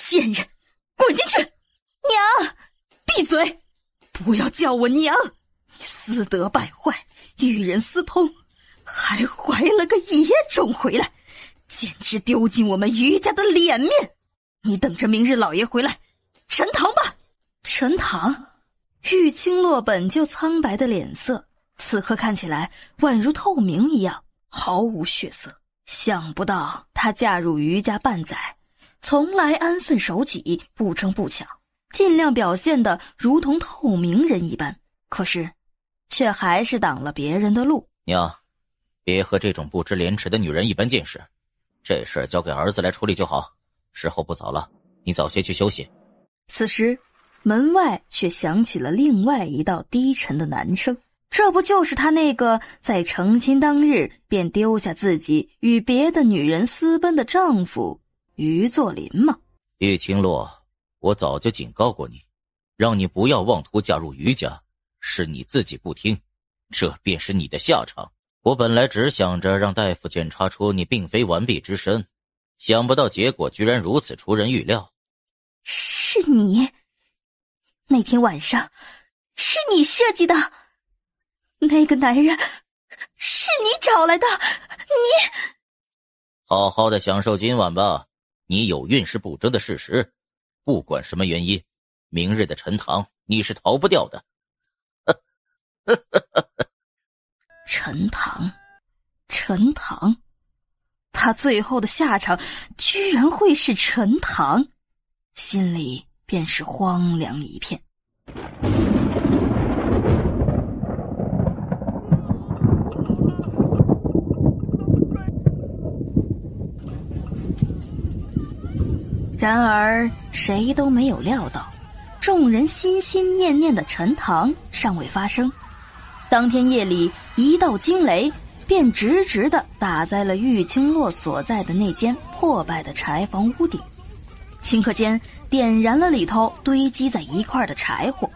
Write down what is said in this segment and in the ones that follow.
贱人，滚进去！娘，闭嘴！不要叫我娘！你私德败坏，与人私通，还怀了个野种回来，简直丢尽我们余家的脸面！你等着明日老爷回来沉堂吧！沉堂？玉清洛本就苍白的脸色，此刻看起来宛如透明一样，毫无血色。想不到她嫁入余家半载，从来安分守己，不争不抢，尽量表现得如同透明人一般，可是却还是挡了别人的路。娘，别和这种不知廉耻的女人一般见识，这事儿交给儿子来处理就好，时候不早了，你早些去休息。此时门外却响起了另外一道低沉的男声，这不就是他那个在成亲当日便丢下自己与别的女人私奔的丈夫于作霖吗？玉清洛，我早就警告过你，让你不要妄图嫁入余家，是你自己不听，这便是你的下场。我本来只想着让大夫检查出你并非完璧之身，想不到结果居然如此出人预料。是你？那天晚上是你设计的？那个男人是你找来的？你好好的享受今晚吧，你有孕是不争的事实，不管什么原因，明日的沉堂你是逃不掉的。沉堂，沉堂，他最后的下场居然会是沉堂，心里便是荒凉一片。然而谁都没有料到，众人心心念念的沉堂尚未发生。当天夜里，一道惊雷便直直地打在了玉清洛所在的那间破败的柴房屋顶，顷刻间点燃了里头堆积在一块的柴火，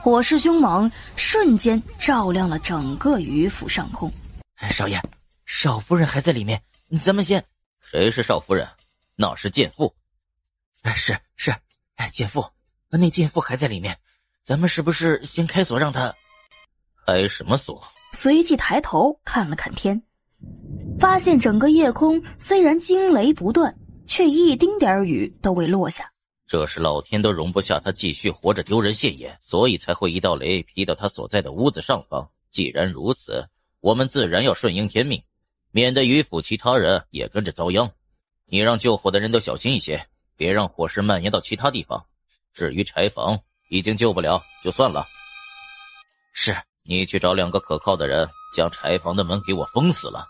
火势凶猛，瞬间照亮了整个余府上空。少爷，少夫人还在里面，咱们先……谁是少夫人？那是贱妇。是，贱妇，那贱妇还在里面，咱们是不是先开锁让她……开什么锁？随即抬头看了看天，发现整个夜空虽然惊雷不断，却一丁点雨都未落下。这是老天都容不下他继续活着丢人现眼，所以才会一道雷劈到他所在的屋子上方。既然如此，我们自然要顺应天命，免得余府其他人也跟着遭殃。你让救火的人都小心一些，别让火势蔓延到其他地方。至于柴房，已经救不了，就算了。是，你去找2个可靠的人，将柴房的门给我封死了。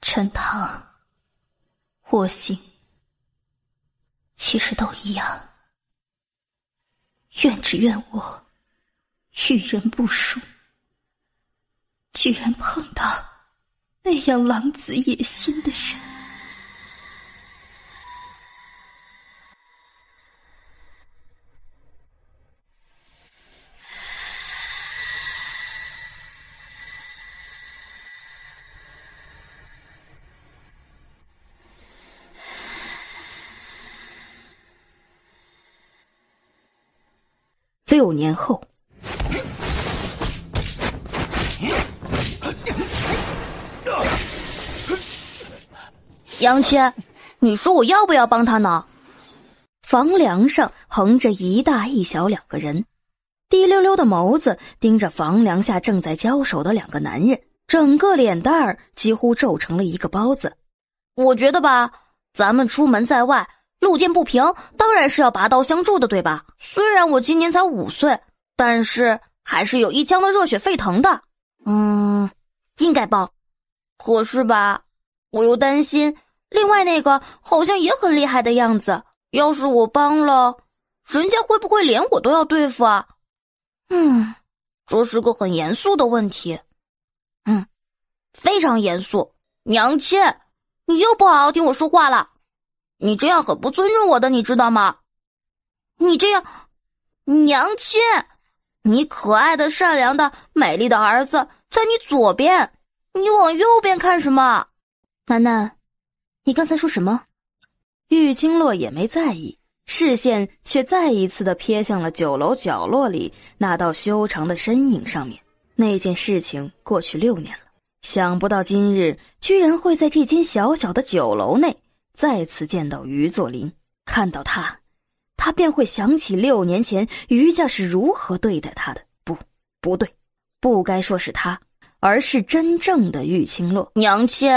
陈堂，我行，其实都一样，只怨我遇人不淑，居然碰到那样狼子野心的人。6年后，杨千，你说我要不要帮他呢？房梁上横着一大一小2个人，滴溜溜的眸子盯着房梁下正在交手的2个男人，整个脸蛋儿几乎皱成了一个包子。我觉得吧，咱们出门在外，路见不平当然是要拔刀相助的，对吧？虽然我今年才5岁，但是还是有一腔的热血沸腾的。应该帮。可是吧，我又担心另外那个好像也很厉害的样子，要是我帮了，人家会不会连我都要对付啊？这是个很严肃的问题。非常严肃。娘亲，你又不好好听我说话了，你这样很不尊重我的，你知道吗？你这样，娘亲，你可爱的、善良的、美丽的儿子在你左边，你往右边看什么？楠楠，你刚才说什么？玉清洛也没在意，视线却再一次的瞥向了酒楼角落里那道修长的身影上面。那件事情过去6年了，想不到今日居然会在这间小小的酒楼内再次见到于作霖。看到他便会想起6年前于家是如何对待他的。不对，不该说是他，而是真正的玉清洛。娘亲，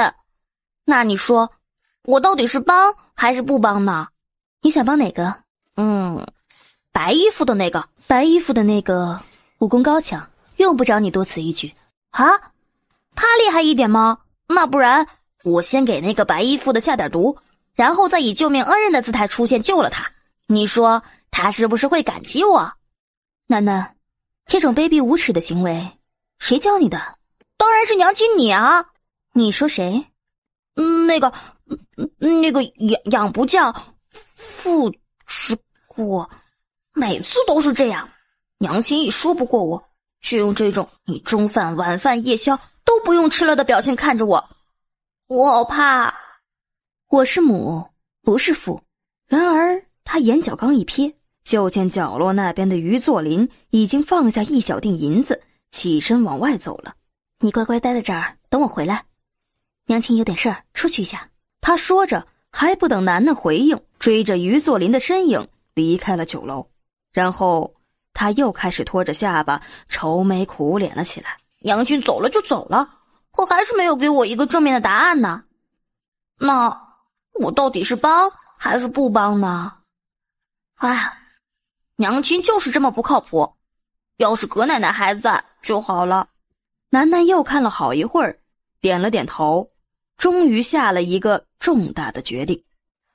那你说我到底是帮还是不帮呢？你想帮哪个？白衣服的那个。白衣服的那个武功高强，用不着你多此一举。啊？他厉害一点吗？那不然我先给那个白衣服的下点毒，然后再以救命恩人的姿态出现救了他，你说他是不是会感激我？楠楠，这种卑鄙无耻的行为谁教你的？当然是娘亲你啊。你说谁？那个养不教父之过，每次都是这样。娘亲一说不过我，就用这种你中饭晚饭夜宵都不用吃了的表情看着我，我好怕。我是母，不是父。然而他眼角刚一瞥，就见角落那边的于作霖已经放下1小锭银子，起身往外走了。你乖乖待在这儿，等我回来。娘亲有点事儿，出去一下。他说着，还不等楠楠回应，追着于作霖的身影离开了酒楼。然后他又开始拖着下巴，愁眉苦脸了起来。娘亲走了就走了，可还是没有给我一个正面的答案呢。那我到底是帮还是不帮呢？哎，娘亲就是这么不靠谱，要是葛奶奶还在就好了。楠楠又看了好一会儿，点了点头，终于下了一个重大的决定，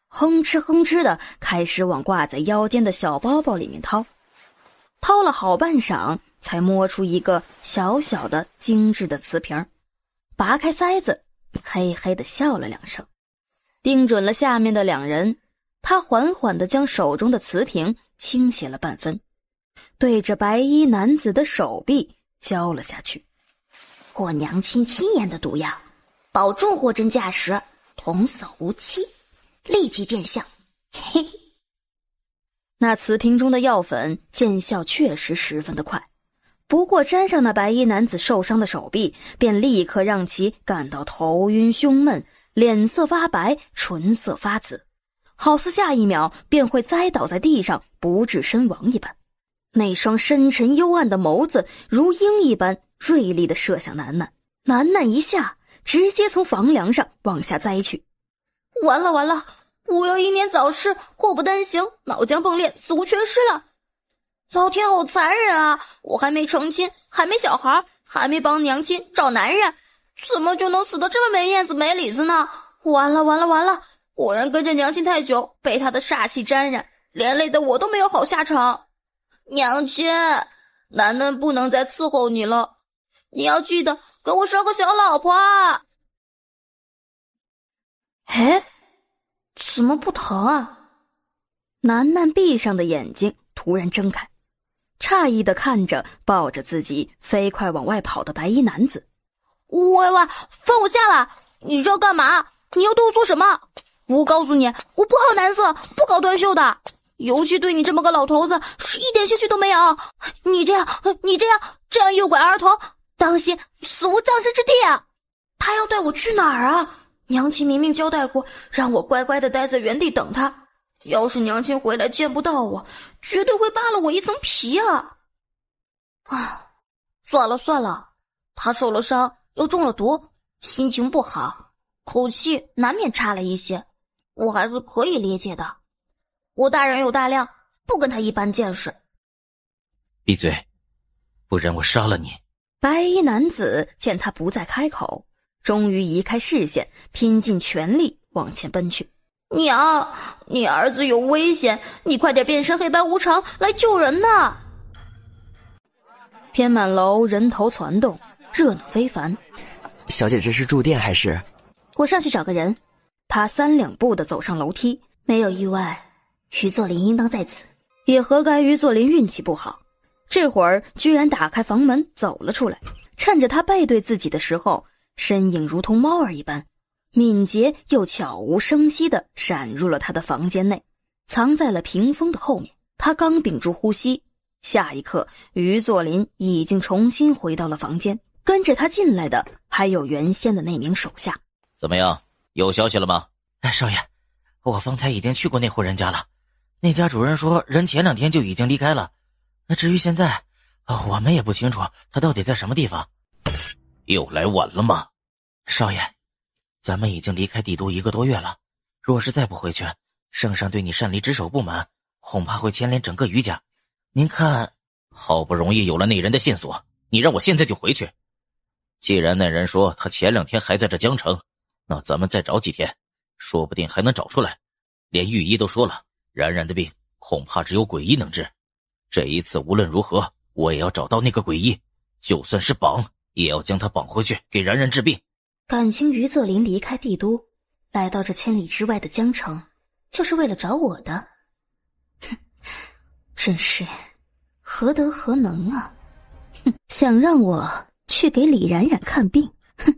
哼哧哼哧的开始往挂在腰间的小包包里面掏了好半晌，才摸出一个小小的精致的瓷瓶，拔开塞子，嘿嘿的笑了2声，盯准了下面的2人，他缓缓地将手中的瓷瓶倾斜了半分，对着白衣男子的手臂浇了下去。我娘亲亲研的毒药，保重货真价实，童叟无欺，立即见效。嘿嘿。那瓷瓶中的药粉见效确实十分的快，不过沾上那白衣男子受伤的手臂，便立刻让其感到头晕胸闷，脸色发白，唇色发紫，好似下一秒便会栽倒在地上不治身亡一般。那双深沉幽暗的眸子如鹰一般锐利地射向楠楠，楠楠一下直接从房梁上往下栽去。完了完了，我要英年早逝，祸不单行，脑浆迸裂，死无全尸了。老天好残忍啊，我还没成亲，还没小孩，还没帮娘亲找男人，怎么就能死得这么没眼子没里子呢？完了完了完了，果然跟着娘亲太久，被她的煞气沾染，连累的我都没有好下场。娘亲，楠楠不能再伺候你了，你要记得给我生个小老婆啊。哎，怎么不疼啊？楠楠闭上的眼睛突然睁开，诧异地看着抱着自己飞快往外跑的白衣男子。喂，放我下来！你知道干嘛？你要对我做什么？我告诉你，我不好男色，不搞断袖的，尤其对你这么个老头子是一点兴趣都没有。你这样诱拐儿童，当心死无葬身之地啊！他要带我去哪儿啊？娘亲明明交代过，让我乖乖的待在原地等他。要是娘亲回来见不到我，绝对会扒了我一层皮啊！算了，他受了伤，又中了毒，心情不好，口气难免差了一些，我还是可以理解的。我大人有大量，不跟他一般见识。闭嘴，不然我杀了你！白衣男子见他不再开口，终于移开视线，拼尽全力往前奔去。娘，你儿子有危险，你快点变身黑白无常来救人呐！天满楼人头攒动，热闹非凡。小姐这是住店还是？我上去找个人。他3两步地走上楼梯，没有意外，于作霖应当在此，也活该于作霖运气不好，这会儿居然打开房门走了出来，趁着他背对自己的时候，身影如同猫儿一般，敏捷又悄无声息地闪入了他的房间内，藏在了屏风的后面。他刚屏住呼吸，下一刻于作霖已经重新回到了房间，跟着他进来的还有原先的那名手下。怎么样，有消息了吗？少爷，我方才已经去过那户人家了，那家主人说人前2天就已经离开了，至于现在我们也不清楚他到底在什么地方。又来晚了吗？少爷，咱们已经离开帝都1个多月了，若是再不回去，圣上对你擅离职守不满，恐怕会牵连整个于家。您看，好不容易有了那人的线索，你让我现在就回去？既然那人说他前2天还在这江城，那咱们再找几天，说不定还能找出来。连御医都说了，冉冉的病恐怕只有鬼医能治。这一次无论如何，我也要找到那个鬼医，就算是绑，也要将他绑回去给冉冉治病。感情于作霖离开帝都，来到这千里之外的江城，就是为了找我的。哼，真是何德何能啊！哼，想让我去给李冉冉看病，哼，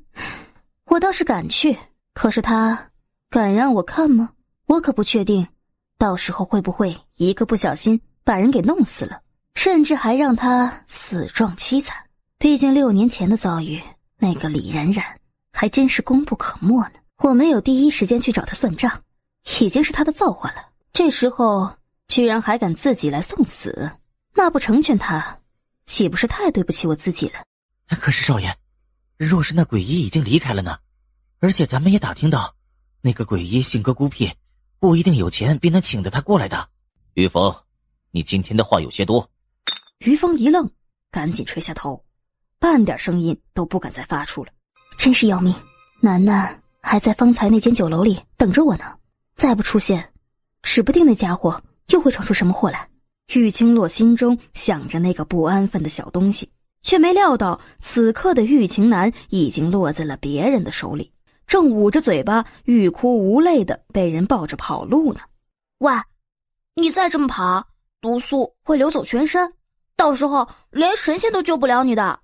我倒是敢去，可是他敢让我看吗？我可不确定，到时候会不会一个不小心把人给弄死了，甚至还让他死状凄惨。毕竟6年前的遭遇，那个李冉冉还真是功不可没呢。我没有第一时间去找他算账，已经是他的造化了。这时候居然还敢自己来送死，那不成全他，岂不是太对不起我自己了？可是少爷，若是那鬼医已经离开了呢？而且咱们也打听到，那个鬼医性格孤僻，不一定有钱便能请得他过来的。于峰，你今天的话有些多。于峰一愣，赶紧垂下头，半点声音都不敢再发出了。真是要命，楠楠还在方才那间酒楼里等着我呢，再不出现，指不定那家伙又会闯出什么祸来。玉清洛心中想着那个不安分的小东西，却没料到此刻的玉晴南已经落在了别人的手里，正捂着嘴巴欲哭无泪的被人抱着跑路呢。喂，你再这么跑，毒素会流走全身，到时候连神仙都救不了你的。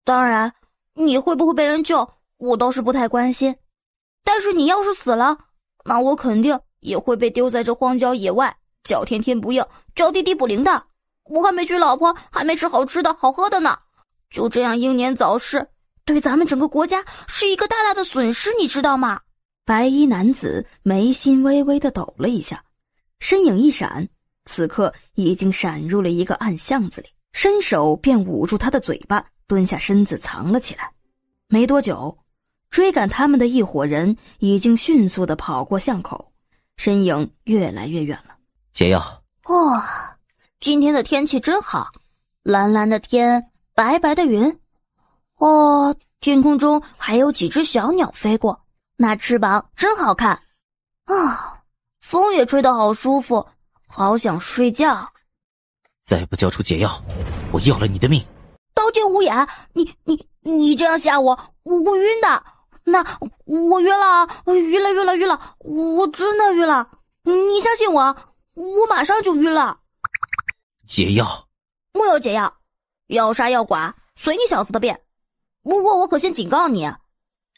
当然，你会不会被人救，我倒是不太关心。但是你要是死了，那我肯定也会被丢在这荒郊野外，叫天天不应，叫地地不灵的。我还没娶老婆，还没吃好吃的好喝的呢，就这样英年早逝，对咱们整个国家是一个大大的损失，你知道吗？白衣男子眉心微微的抖了一下，身影一闪，此刻已经闪入了一个暗巷子里，伸手便捂住他的嘴巴，蹲下身子藏了起来。没多久，追赶他们的一伙人已经迅速地跑过巷口，身影越来越远了。解药。哇，今天的天气真好，蓝蓝的天，白白的云。哦，天空中还有几只小鸟飞过，那翅膀真好看。啊，风也吹得好舒服，好想睡觉。再不交出解药，我要了你的命！刀剑无眼，你这样吓我，我会晕的。那我晕了，晕了，我真的晕了。你相信我，我马上就晕了。解药？木有解药，要杀要剐，随你小子的便。不过我可先警告你，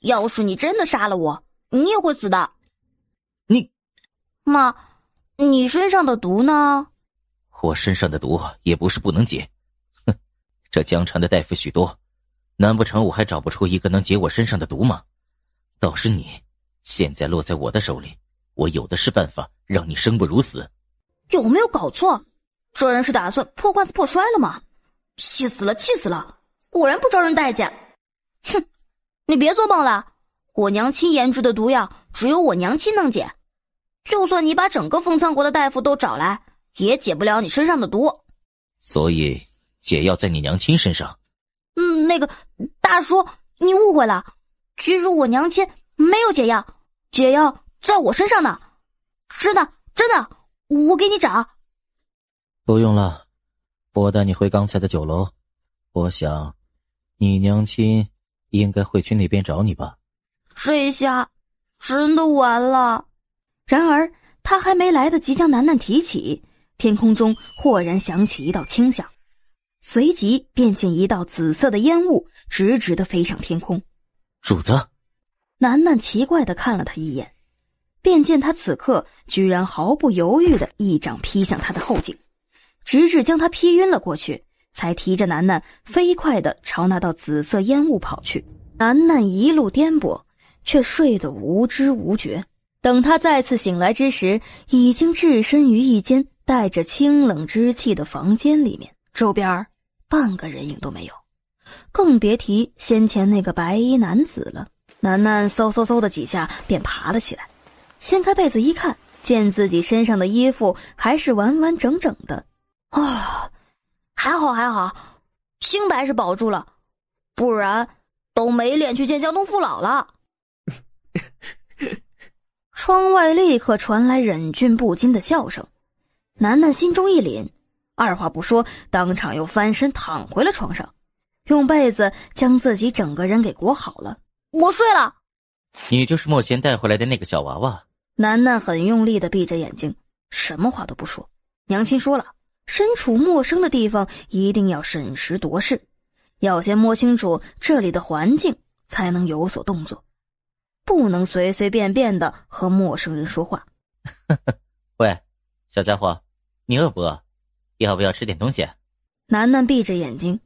要是你真的杀了我，你也会死的。你，妈，你身上的毒呢？我身上的毒也不是不能解。哼，这江城的大夫许多，难不成我还找不出一个能解我身上的毒吗？倒是你，现在落在我的手里，我有的是办法让你生不如死。有没有搞错？这人是打算破罐子破摔了吗？气死了，气死了！果然不招人待见。哼，你别做梦了，我娘亲研制的毒药只有我娘亲能解，就算你把整个封仓国的大夫都找来，也解不了你身上的毒。所以解药在你娘亲身上？那个大叔，你误会了，其实我娘亲没有解药，解药在我身上呢，真的，我给你找。不用了，我带你回刚才的酒楼，我想你娘亲应该会去那边找你吧。这下真的完了。然而他还没来得及将楠楠提起，天空中豁然响起一道轻响，随即便见一道紫色的烟雾直直地飞上天空。主子。楠楠奇怪地看了他一眼，便见他此刻居然毫不犹豫地一掌劈向他的后颈，直至将他劈晕了过去，才提着楠楠飞快地朝那道紫色烟雾跑去。楠楠一路颠簸，却睡得无知无觉。等他再次醒来之时，已经置身于一间带着清冷之气的房间里面，周边半个人影都没有，更别提先前那个白衣男子了。楠楠嗖嗖嗖的几下便爬了起来，掀开被子一看，见自己身上的衣服还是完完整整的。还好，清白是保住了，不然都没脸去见江东父老了。窗外立刻传来忍俊不禁的笑声，楠楠心中一凛，二话不说，当场又翻身躺回了床上，用被子将自己整个人给裹好了。我睡了。你就是莫贤带回来的那个小娃娃？楠楠很用力地闭着眼睛，什么话都不说。娘亲说了，身处陌生的地方一定要审时度势，要先摸清楚这里的环境，才能有所动作，不能随随便便的和陌生人说话。喂，小家伙，你饿不饿？要不要吃点东西？楠楠闭着眼睛，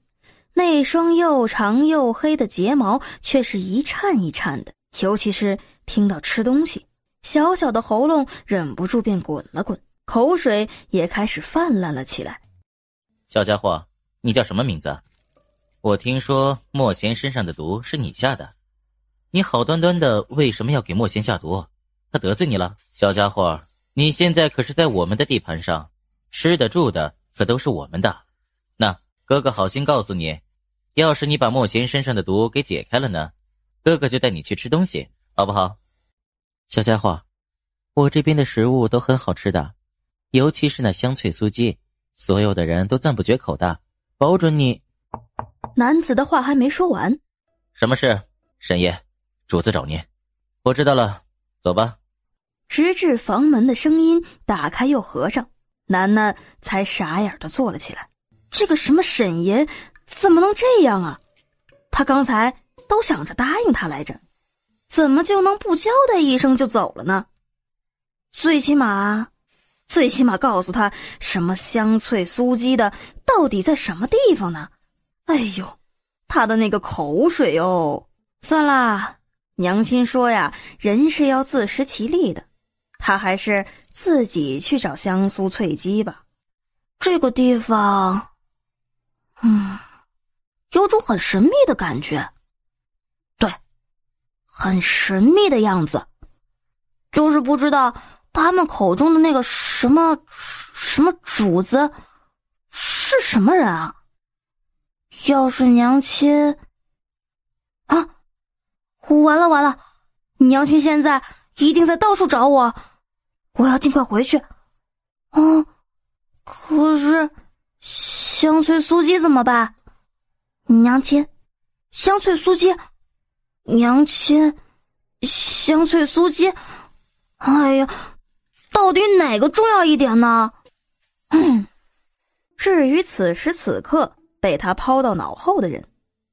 那双又长又黑的睫毛却是一颤一颤的，尤其是听到吃东西，小小的喉咙忍不住便滚了滚，口水也开始泛滥了起来。小家伙，你叫什么名字？我听说莫贤身上的毒是你下的，你好端端的为什么要给莫贤下毒？他得罪你了？小家伙，你现在可是在我们的地盘上，吃的住的可都是我们的。那哥哥好心告诉你，要是你把莫贤身上的毒给解开了呢，哥哥就带你去吃东西，好不好？小家伙，我这边的食物都很好吃的，尤其是那香脆酥鸡，所有的人都赞不绝口的，保准你……男子的话还没说完。什么事？沈爷，主子找您。我知道了，走吧。直至房门的声音打开又合上，楠楠才傻眼的坐了起来。这个什么沈爷怎么能这样啊？他刚才都想着答应他来着，怎么就能不交代一声就走了呢？最起码告诉他什么香脆酥鸡的到底在什么地方呢？哎呦，他的那个口水哦！算啦，娘亲说呀，人是要自食其力的，他还是自己去找香酥脆鸡吧。这个地方有种很神秘的感觉。对，很神秘的样子，就是不知道他们口中的那个什么主子是什么人啊？要是娘亲啊，完了，娘亲现在一定在到处找我，我要尽快回去。可是香脆酥鸡怎么办？娘亲，香脆酥鸡，娘亲，香脆酥鸡，哎呀，到底哪个重要一点呢？至于此时此刻被他抛到脑后的人，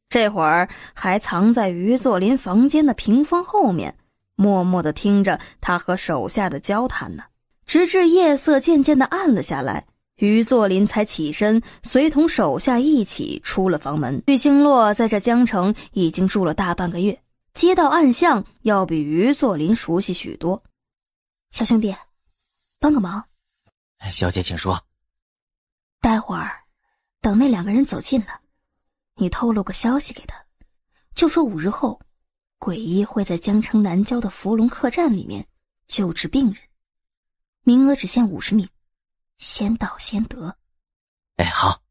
这会儿还藏在于作霖房间的屏风后面，默默地听着他和手下的交谈呢。直至夜色渐渐地暗了下来，于作霖才起身，随同手下一起出了房门。玉清洛在这江城已经住了大半个月，街道暗巷要比于作霖熟悉许多。小兄弟，帮个忙。小姐请说。待会儿等那2个人走近了，你透露个消息给他，就说5日后鬼医会在江城南郊的伏龙客栈里面救治病人，名额只限50名，先到先得。好，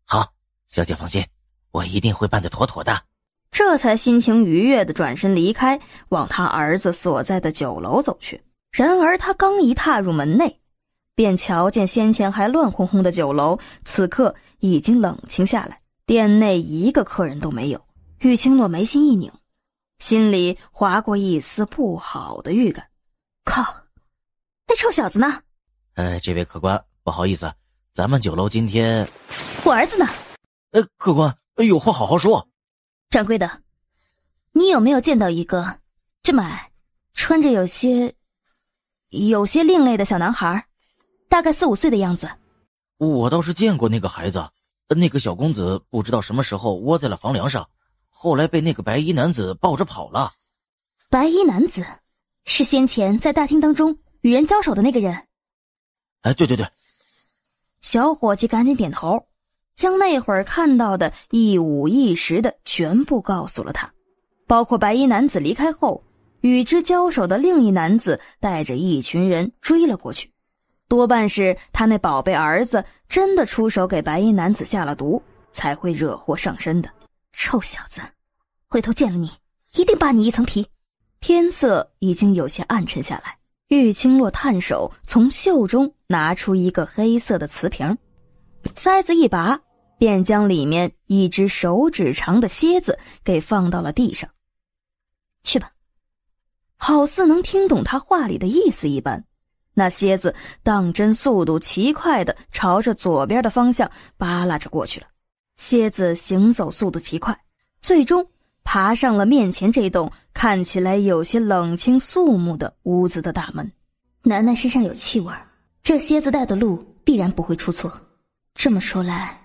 小姐放心，我一定会办得妥妥的。这才心情愉悦地转身离开，往他儿子所在的酒楼走去。然而他刚一踏入门内，便瞧见先前还乱哄哄的酒楼此刻已经冷清下来，店内一个客人都没有。玉清洛眉心一拧，心里划过一丝不好的预感。靠，那臭小子呢？这位客官，不好意思，咱们酒楼今天……我儿子呢？客官，有话好好说。掌柜的，你有没有见到一个这么矮，穿着有些有些另类的小男孩，大概4、5岁的样子。我倒是见过那个孩子，那个小公子不知道什么时候窝在了房梁上，后来被那个白衣男子抱着跑了。白衣男子是先前在大厅当中与人交手的那个人。哎，对对对。小伙计赶紧点头，将那会儿看到的一五一十的全部告诉了他，包括白衣男子离开后与之交手的另一男子带着一群人追了过去，多半是他那宝贝儿子真的出手给白衣男子下了毒，才会惹祸上身的。臭小子，回头见了你一定扒你一层皮。天色已经有些暗沉下来，玉清洛探手从袖中拿出一个黑色的瓷瓶，塞子一拔，便将里面一只手指长的蝎子给放到了地上。去吧。好似能听懂他话里的意思一般，那蝎子当真速度奇快地朝着左边的方向扒拉着过去了。蝎子行走速度极快，最终爬上了面前这栋看起来有些冷清肃穆的屋子的大门。楠楠身上有气味，这蝎子带的路必然不会出错。这么说来，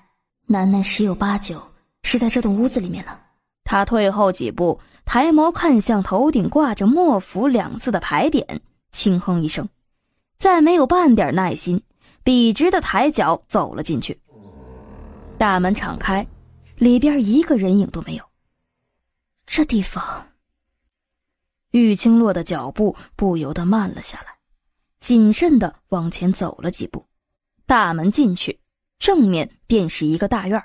楠楠10有8九是在这栋屋子里面了。他退后几步，抬眸看向头顶挂着莫府2字的牌匾，轻哼一声，再没有半点耐心，笔直的抬脚走了进去。大门敞开，里边一个人影都没有。这地方，玉清洛的脚步不由得慢了下来，谨慎地往前走了几步。大门进去，正面便是一个大院，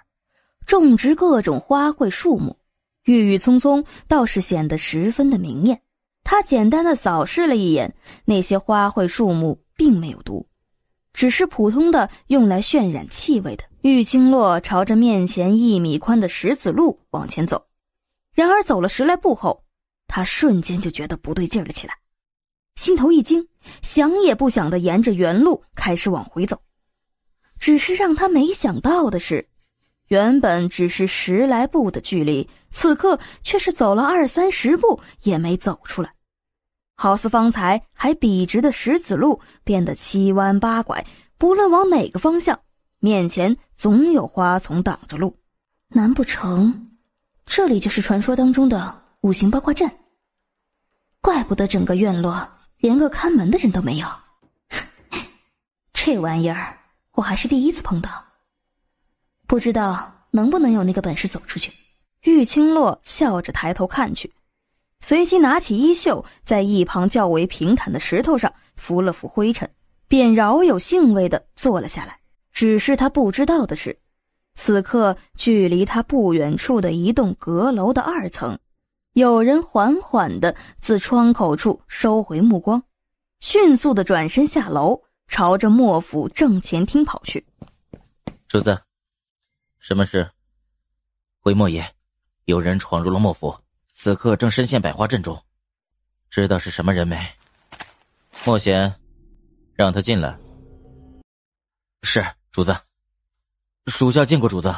种植各种花卉树木，郁郁葱葱，倒是显得十分的明艳。他简单的扫视了一眼，那些花卉树木并没有毒，只是普通的用来渲染气味的。玉清洛朝着面前1米宽的石子路往前走，然而走了10来步后，他瞬间就觉得不对劲了起来，心头一惊，想也不想地沿着原路开始往回走。只是让他没想到的是，原本只是10来步的距离，此刻却是走了20、30步也没走出来。好似方才还笔直的石子路变得7弯8拐，不论往哪个方向，面前总有花丛挡着路。难不成这里就是传说当中的5行八卦阵？怪不得整个院落连个看门的人都没有。这玩意儿我还是第一次碰到，不知道能不能有那个本事走出去。玉清洛笑着抬头看去，随即拿起衣袖，在一旁较为平坦的石头上拂了拂灰尘，便饶有兴味地坐了下来。只是他不知道的是，此刻距离他不远处的一栋阁楼的2层，有人缓缓地自窗口处收回目光，迅速地转身下楼，朝着莫府正前厅跑去。主子，什么事？回莫爷，有人闯入了莫府，此刻正深陷百花阵中，知道是什么人没？莫贤，让他进来。是，主子。属下见过主子。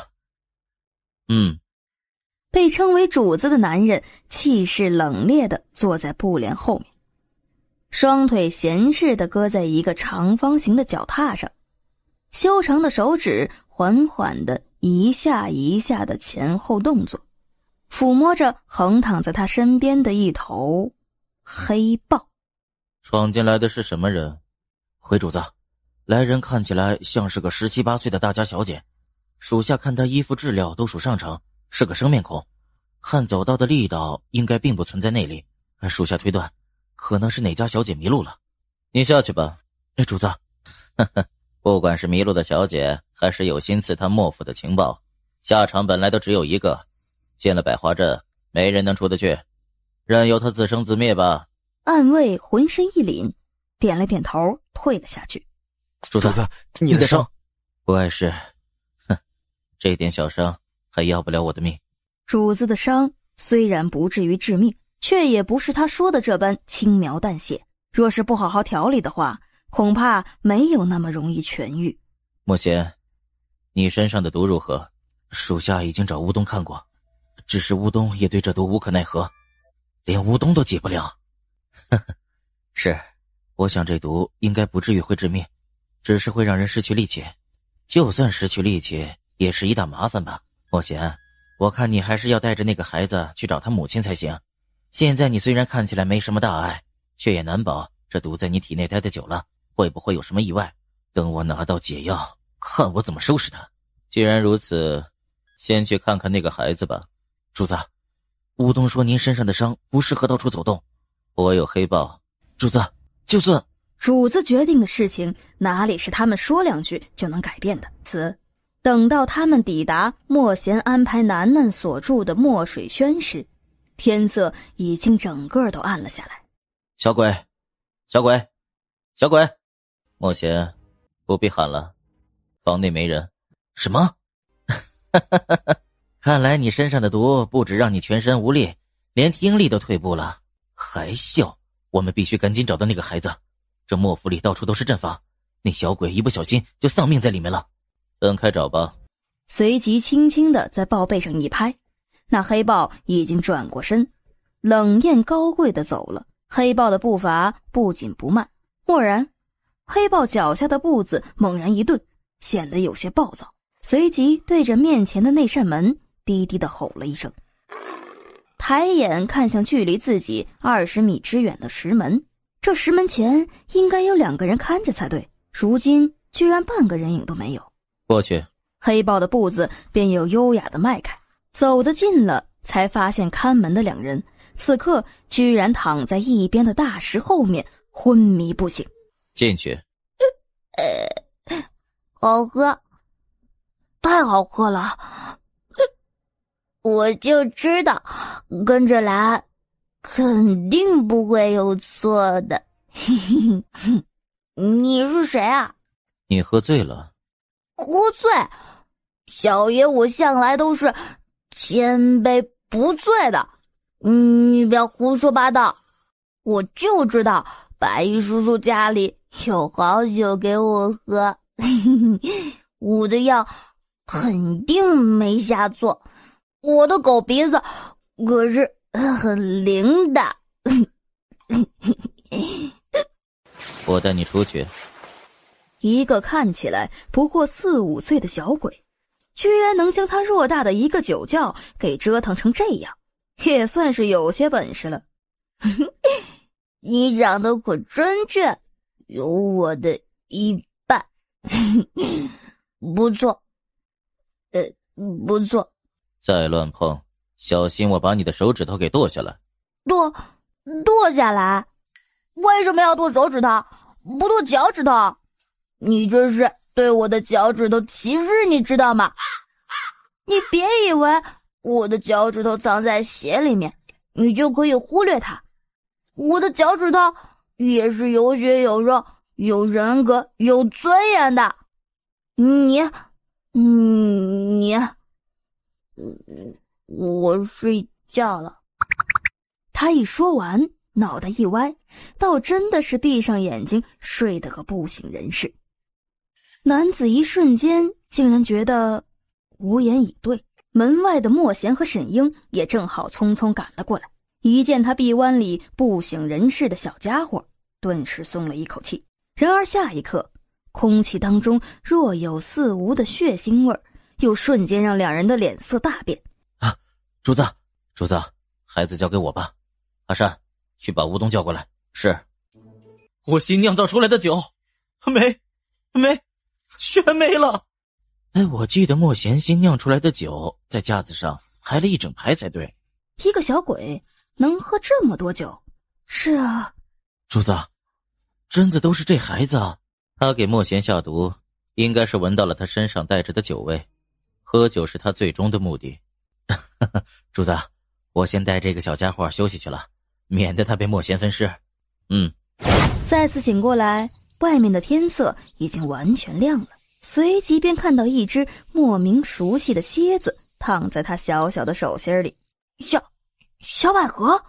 被称为主子的男人气势冷冽地坐在布帘后面，双腿闲适地搁在一个长方形的脚踏上，修长的手指缓缓地一下一下的前后动作，抚摸着横躺在他身边的一头黑豹。闯进来的是什么人？回主子，来人看起来像是个17、18岁的大家小姐，属下看她衣服质料都属上乘，是个生面孔，看走道的力道应该并不存在内力，属下推断可能是哪家小姐迷路了。你下去吧。主子。不管是迷路的小姐还是有心刺探莫府的情报，下场本来都只有一个，进了百花阵没人能出得去，任由他自生自灭吧。暗卫浑身一凛，点了点头，退了下去。主子，你的伤不碍事。这点小伤还要不了我的命。主子的伤虽然不至于致命，却也不是他说的这般轻描淡写，若是不好好调理的话，恐怕没有那么容易痊愈。莫贤，你身上的毒如何？属下已经找乌冬看过，只是乌冬也对这毒无可奈何，连乌冬都解不了。是，我想这毒应该不至于会致命，只是会让人失去力气。就算失去力气，也是一大麻烦吧。莫贤，我看你还是要带着那个孩子去找他母亲才行。现在你虽然看起来没什么大碍，却也难保这毒在你体内待得久了，会不会有什么意外。等我拿到解药，看我怎么收拾他。既然如此，先去看看那个孩子吧。主子，乌冬说您身上的伤不适合到处走动。我有黑豹。主子，就算主子决定的事情，哪里是他们说两句就能改变的？等到他们抵达莫贤安排楠楠所住的墨水轩时，天色已经整个都暗了下来。小鬼，小鬼，小鬼！莫贤，不必喊了，房内没人。什么？看来你身上的毒不止让你全身无力，连听力都退步了。还笑！我们必须赶紧找到那个孩子。这莫府里到处都是阵法，那小鬼一不小心就丧命在里面了。分开找吧。随即轻轻地在豹背上一拍，那黑豹已经转过身，冷艳高贵地走了。黑豹的步伐不紧不慢，蓦然，黑豹脚下的步子猛然一顿，显得有些暴躁，随即对着面前的那扇门低低地吼了一声，抬眼看向距离自己20米之远的石门。这石门前应该有2个人看着才对，如今居然半个人影都没有。过去。黑豹的步子便又优雅地迈开，走得近了，才发现看门的2人此刻居然躺在一边的大石后面，昏迷不醒。进去。好喝，太好喝了！我就知道，跟着来，肯定不会有错的。你是谁啊？你喝醉了。喝醉？小爷我向来都是千杯不醉的。你别胡说八道！我就知道白衣叔叔家里有好酒给我喝，我的药肯定没下错，我的狗鼻子可是很灵的。我带你出去。一个看起来不过4、5岁的小鬼，居然能将他偌大的一个酒窖给折腾成这样，也算是有些本事了。你长得可真倔，有我的一半。不错，不错。再乱碰，小心我把你的手指头给剁下来。剁下来？为什么要剁手指头？不剁脚趾头？你这是对我的脚趾头歧视，你知道吗？你别以为我的脚趾头藏在鞋里面，你就可以忽略它。我的脚趾头也是有血有肉、有人格、有尊严的。我睡觉了。他一说完，脑袋一歪，倒真的是闭上眼睛睡得个不省人事。男子一瞬间竟然觉得无言以对。门外的莫贤和沈英也正好匆匆赶了过来，一见他臂弯里不省人事的小家伙，顿时松了一口气。然而下一刻，空气当中若有似无的血腥味又瞬间让2人的脸色大变。主子，孩子交给我吧。阿善，去把乌冬叫过来。是。我新酿造出来的酒全没了。我记得莫贤新酿出来的酒在架子上排了一整排才对。一个小鬼能喝这么多酒？是啊。主子，真的都是这孩子啊。他给莫贤下毒，应该是闻到了他身上带着的酒味，喝酒是他最终的目的。主子，我先带这个小家伙休息去了，免得他被莫贤分尸。再次醒过来，外面的天色已经完全亮了，随即便看到一只莫名熟悉的蝎子躺在他小小的手心里。小百合，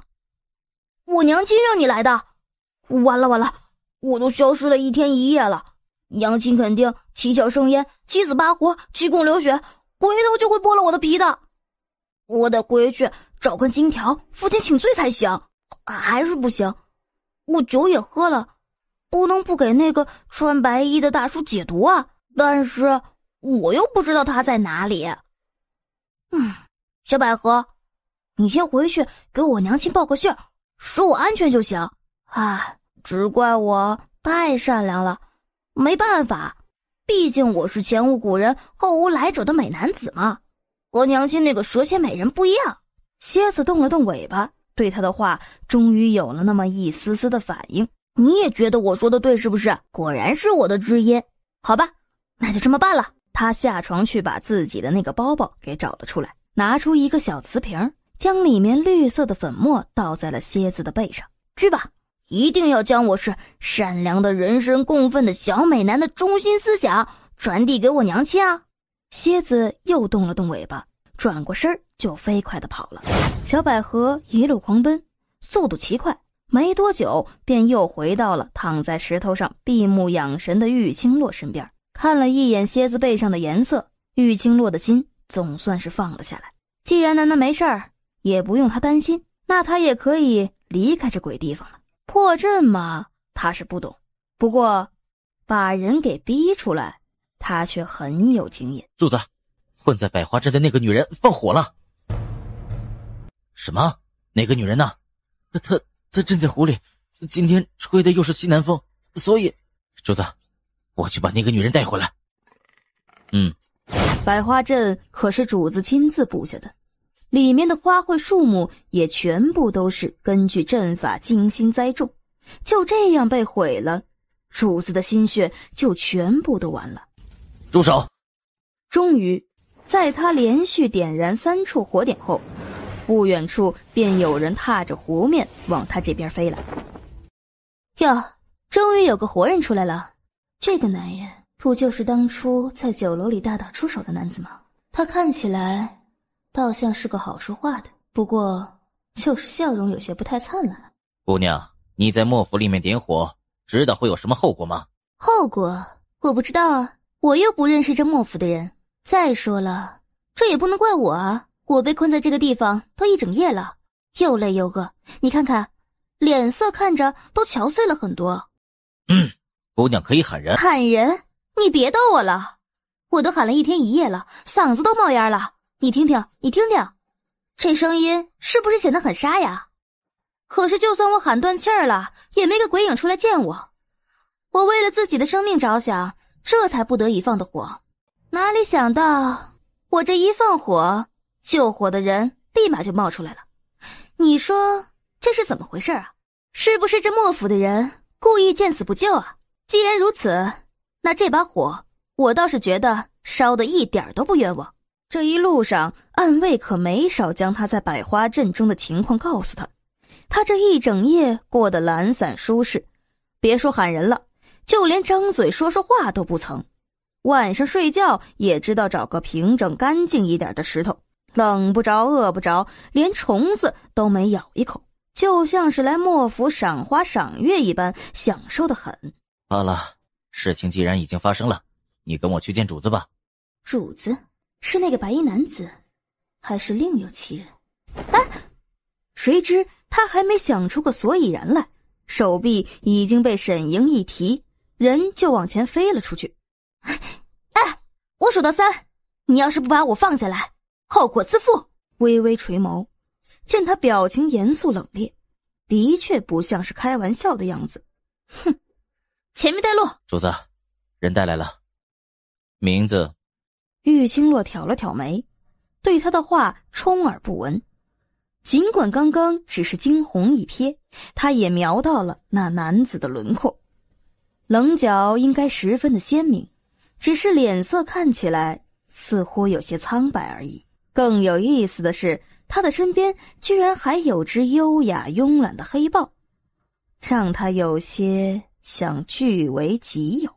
我娘亲让你来的。完了，我都消失了1天1夜了，娘亲肯定7窍生烟、7死8活、7孔流血，回头就会剥了我的皮的。我得回去找根金条，负荆请罪才行。还是不行，我酒也喝了，不能不给那个穿白衣的大叔解毒啊！但是我又不知道他在哪里。小百合，你先回去给我娘亲报个信儿，说我安全就行。只怪我太善良了，没办法，毕竟我是前无古人后无来者的美男子嘛，和娘亲那个蛇蝎美人不一样。蝎子动了动尾巴，对他的话终于有了那么一丝丝的反应。你也觉得我说的对是不是？果然是我的知音。好吧，那就这么办了。他下床去把自己的那个包包给找了出来，拿出一个小瓷瓶，将里面绿色的粉末倒在了蝎子的背上。去吧，一定要将我是善良的人神共愤的小美男的中心思想传递给我娘亲啊！蝎子又动了动尾巴，转过身就飞快地跑了。小百合一路狂奔，速度奇快，没多久便又回到了躺在石头上闭目养神的玉青洛身边。看了一眼蝎子背上的颜色，玉青洛的心总算是放了下来。既然楠楠没事儿，也不用他担心，那他也可以离开这鬼地方了。破阵嘛，他是不懂，不过把人给逼出来，他却很有经验。主子，混在百花镇的那个女人放火了。什么？哪个女人呢？她正在湖里，今天吹的又是西南风，所以主子，我去把那个女人带回来。百花阵可是主子亲自布下的，里面的花卉树木也全部都是根据阵法精心栽种，就这样被毁了，主子的心血就全部都完了。住手！终于在他连续点燃3处火点后，不远处便有人踏着湖面往他这边飞来。哟，终于有个活人出来了。这个男人不就是当初在酒楼里大打出手的男子吗？他看起来倒像是个好说话的，不过就是笑容有些不太灿烂了。姑娘，你在莫府里面点火，知道会有什么后果吗？后果我不知道啊，我又不认识这莫府的人。再说了，这也不能怪我啊，我被困在这个地方都一整夜了，又累又饿，你看看脸色看着都憔悴了很多。姑娘可以喊人。喊人？你别逗我了，我都喊了1天1夜了，嗓子都冒烟了。你听听，这声音是不是显得很沙哑？可是就算我喊断气儿了，也没个鬼影出来见我。我为了自己的生命着想，这才不得已放的火。哪里想到我这一放火，救火的人立马就冒出来了。你说这是怎么回事啊？是不是这莫府的人故意见死不救啊？既然如此，那这把火我倒是觉得烧得一点都不冤枉。这一路上暗卫可没少将他在百花阵中的情况告诉他，他这一整夜过得懒散舒适，别说喊人了，就连张嘴说说话都不曾。晚上睡觉也知道找个平整干净一点的石头，冷不着饿不着，连虫子都没咬一口，就像是来莫府赏花赏月一般，享受得很。好了，事情既然已经发生了，你跟我去见主子吧。主子？是那个白衣男子，还是另有其人？谁知他还没想出个所以然来，手臂已经被沈莹一提，人就往前飞了出去。我数到3，你要是不把我放下来，后果自负。微微垂眸，见他表情严肃冷冽，的确不像是开玩笑的样子。前面带路。主子，人带来了。名字？玉青洛挑了挑眉，对他的话充耳不闻。尽管刚刚只是惊鸿一瞥，他也瞄到了那男子的轮廓，棱角应该十分的鲜明，只是脸色看起来似乎有些苍白而已。更有意思的是，他的身边居然还有只优雅慵懒的黑豹，让他有些想据为己有。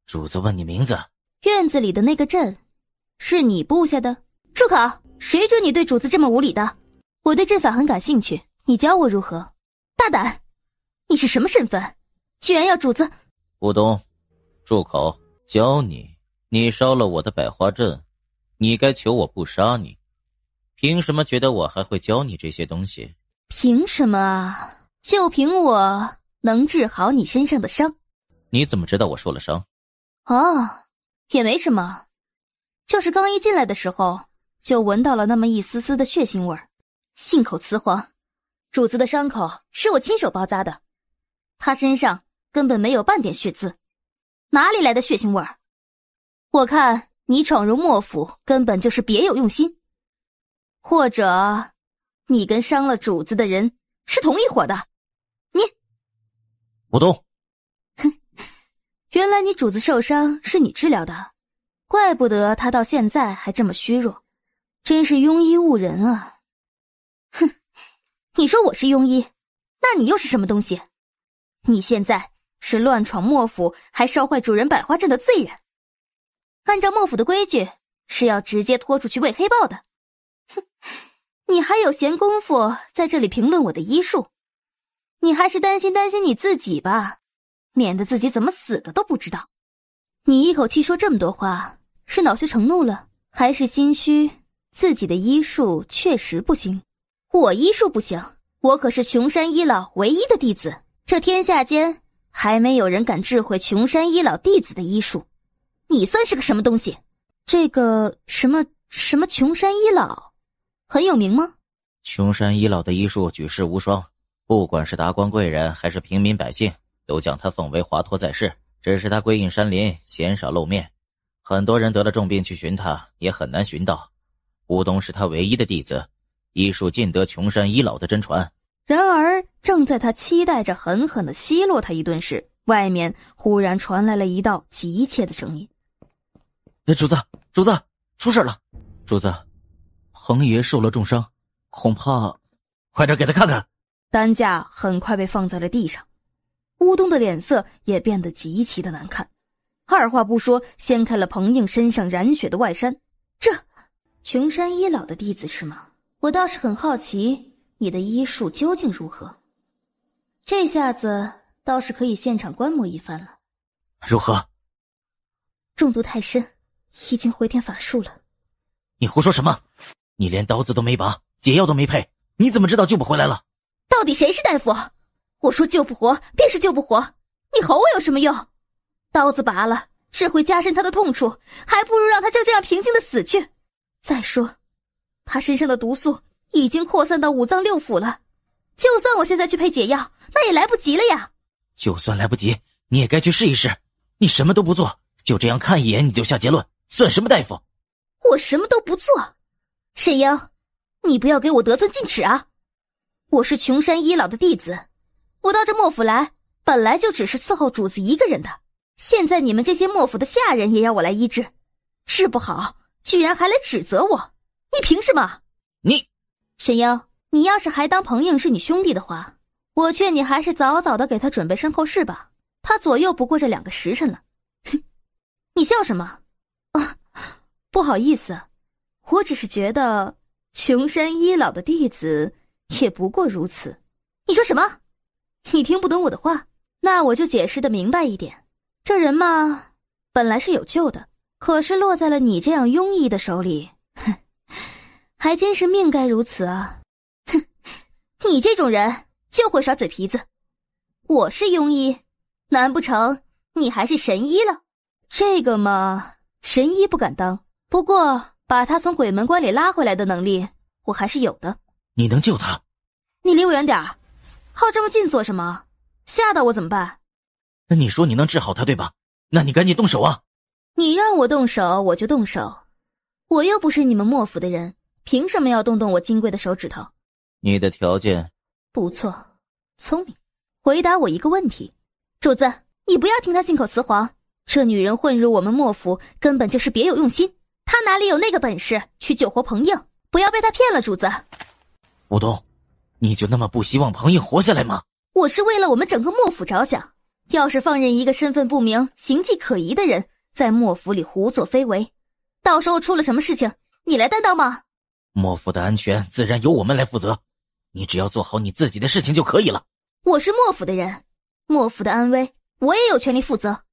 主子问你名字。院子里的那个阵是你布下的？住口！谁准你对主子这么无礼的？我对阵法很感兴趣，你教我如何？大胆！你是什么身份？居然要主子？吴东，住口！教你？你烧了我的百花阵，你该求我不杀你。凭什么觉得我还会教你这些东西？凭什么啊？就凭我能治好你身上的伤。你怎么知道我受了伤？哦，也没什么，就是刚一进来的时候就闻到了那么一丝丝的血腥味儿。信口雌黄，主子的伤口是我亲手包扎的，他身上根本没有半点血渍，哪里来的血腥味儿？我看你闯入莫府根本就是别有用心，或者你跟伤了主子的人是同一伙的。你吴东，原来你主子受伤是你治疗的，怪不得他到现在还这么虚弱，真是庸医误人啊。哼，你说我是庸医，那你又是什么东西？你现在是乱闯莫府还烧坏主人百花阵的罪人，按照莫府的规矩是要直接拖出去喂黑豹的。哼，你还有闲工夫在这里评论我的医术？你还是担心你自己吧，免得自己怎么死的都不知道。你一口气说这么多话，是恼羞成怒了，还是心虚自己的医术确实不行？我医术不行，我可是琼山医老唯一的弟子，这天下间还没有人敢智慧琼山医老弟子的医术。你算是个什么东西？这个什么琼山医老很有名吗？琼山医老的医术举世无双，不管是达官贵人还是平民百姓，都将他奉为华佗在世。只是他归隐山林，鲜少露面，很多人得了重病去寻他，也很难寻到。吴东是他唯一的弟子，医术尽得琼山医老的真传。然而正在他期待着狠狠地奚落他一顿时，外面忽然传来了一道急切的声音：主子，出事了！主子，彭爷受了重伤，恐怕……快点给他看看！担架很快被放在了地上，乌冬的脸色也变得极其的难看，二话不说掀开了彭映身上染血的外衫。这琼山医老的弟子是吗？我倒是很好奇你的医术究竟如何，这下子倒是可以现场观摩一番了。如何？中毒太深，已经回天乏术了。你胡说什么？你连刀子都没拔，解药都没配，你怎么知道救不回来了？到底谁是大夫？我说救不活便是救不活，你吼我有什么用？刀子拔了只会加深他的痛处，还不如让他就这样平静的死去。再说他身上的毒素已经扩散到五脏六腑了，就算我现在去配解药，那也来不及了呀。就算来不及，你也该去试一试。你什么都不做，就这样看一眼你就下结论，算什么大夫？我什么都不做。沈英，你不要给我得寸进尺啊！我是琼山医老的弟子，我到这莫府来本来就只是伺候主子一个人的，现在你们这些莫府的下人也要我来医治，治不好居然还来指责我，你凭什么？沈英，你要是还当彭映是你兄弟的话，我劝你还是早早的给他准备身后事吧，他左右不过这2个时辰了。哼，你笑什么？啊，不好意思，我只是觉得琼山医老的弟子也不过如此。你说什么？你听不懂我的话？那我就解释的明白一点。这人嘛，本来是有救的，可是落在了你这样庸医的手里，哼，还真是命该如此啊！哼，你这种人就会耍嘴皮子。我是庸医，难不成你还是神医了？这个嘛，神医不敢当，不过把他从鬼门关里拉回来的能力，我还是有的。你能救他？你离我远点儿，靠这么近做什么？吓到我怎么办？那你说你能治好他对吧？那你赶紧动手啊！你让我动手我就动手，我又不是你们莫府的人，凭什么要动我金贵的手指头？你的条件不错，聪明。回答我一个问题，主子，你不要听他信口雌黄，这女人混入我们莫府根本就是别有用心，她哪里有那个本事去救活彭映？不要被她骗了，主子。吴东，你就那么不希望彭映活下来吗？我是为了我们整个莫府着想，要是放任一个身份不明、形迹可疑的人在莫府里胡作非为，到时候出了什么事情，你来担当吗？莫府的安全自然由我们来负责，你只要做好你自己的事情就可以了。我是莫府的人，莫府的安危我也有权利负责。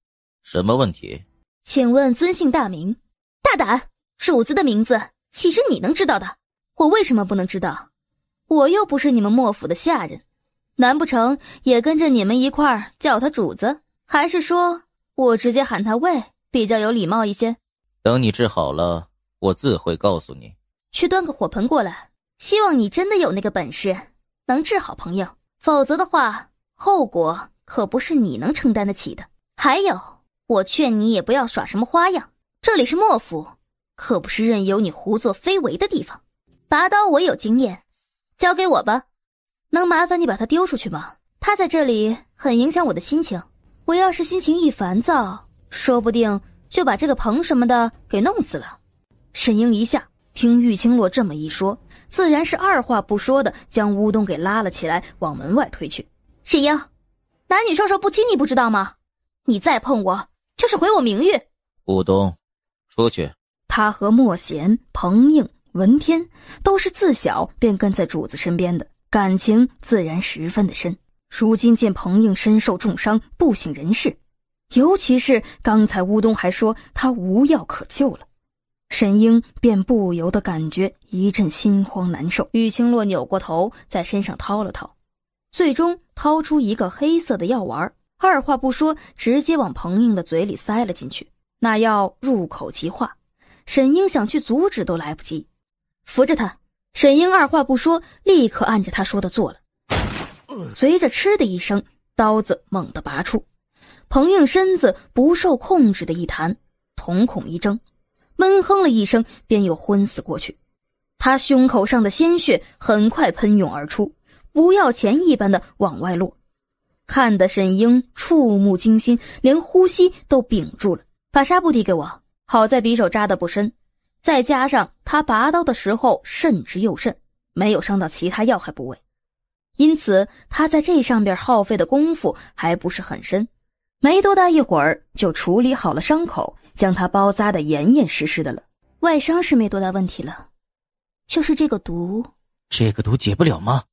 什么问题？请问尊姓大名？大胆，主子的名字岂是你能知道的？我为什么不能知道？我又不是你们莫府的下人，难不成也跟着你们一块儿叫他主子？还是说我直接喊他喂比较有礼貌一些？等你治好了，我自会告诉你。去端个火盆过来，希望你真的有那个本事，能治好朋友，否则的话，后果可不是你能承担得起的。还有，我劝你也不要耍什么花样，这里是莫府，可不是任由你胡作非为的地方。拔刀我有经验，交给我吧。能麻烦你把他丢出去吗？他在这里很影响我的心情，我要是心情一烦躁，说不定就把这个棚什么的给弄死了。沈英一下听玉清洛这么一说，自然是二话不说的将乌冬给拉了起来，往门外推去。沈英，男女授受不亲，你不知道吗？你再碰我，就是毁我名誉。乌冬，出去。他和莫贤、彭应、文天都是自小便跟在主子身边的，感情自然十分的深。如今见彭应身受重伤，不省人事，尤其是刚才乌冬还说他无药可救了，沈英便不由得感觉一阵心慌难受。玉清洛扭过头，在身上掏了掏，最终掏出一个黑色的药丸，二话不说直接往彭应的嘴里塞了进去。那药入口即化，沈英想去阻止都来不及。扶着他，沈英二话不说，立刻按着他说的做了。随着嗤的一声，刀子猛地拔出，彭应身子不受控制的一弹，瞳孔一睁，闷哼了一声，便又昏死过去。他胸口上的鲜血很快喷涌而出，不要钱一般的往外落，看得沈英触目惊心，连呼吸都屏住了。把纱布递给我，好在匕首扎得不深，再加上他拔刀的时候慎之又慎，没有伤到其他要害部位，因此他在这上边耗费的功夫还不是很深，没多大一会儿就处理好了伤口，将他包扎得严严实实的了。外伤是没多大问题了，就是这个毒解不了吗？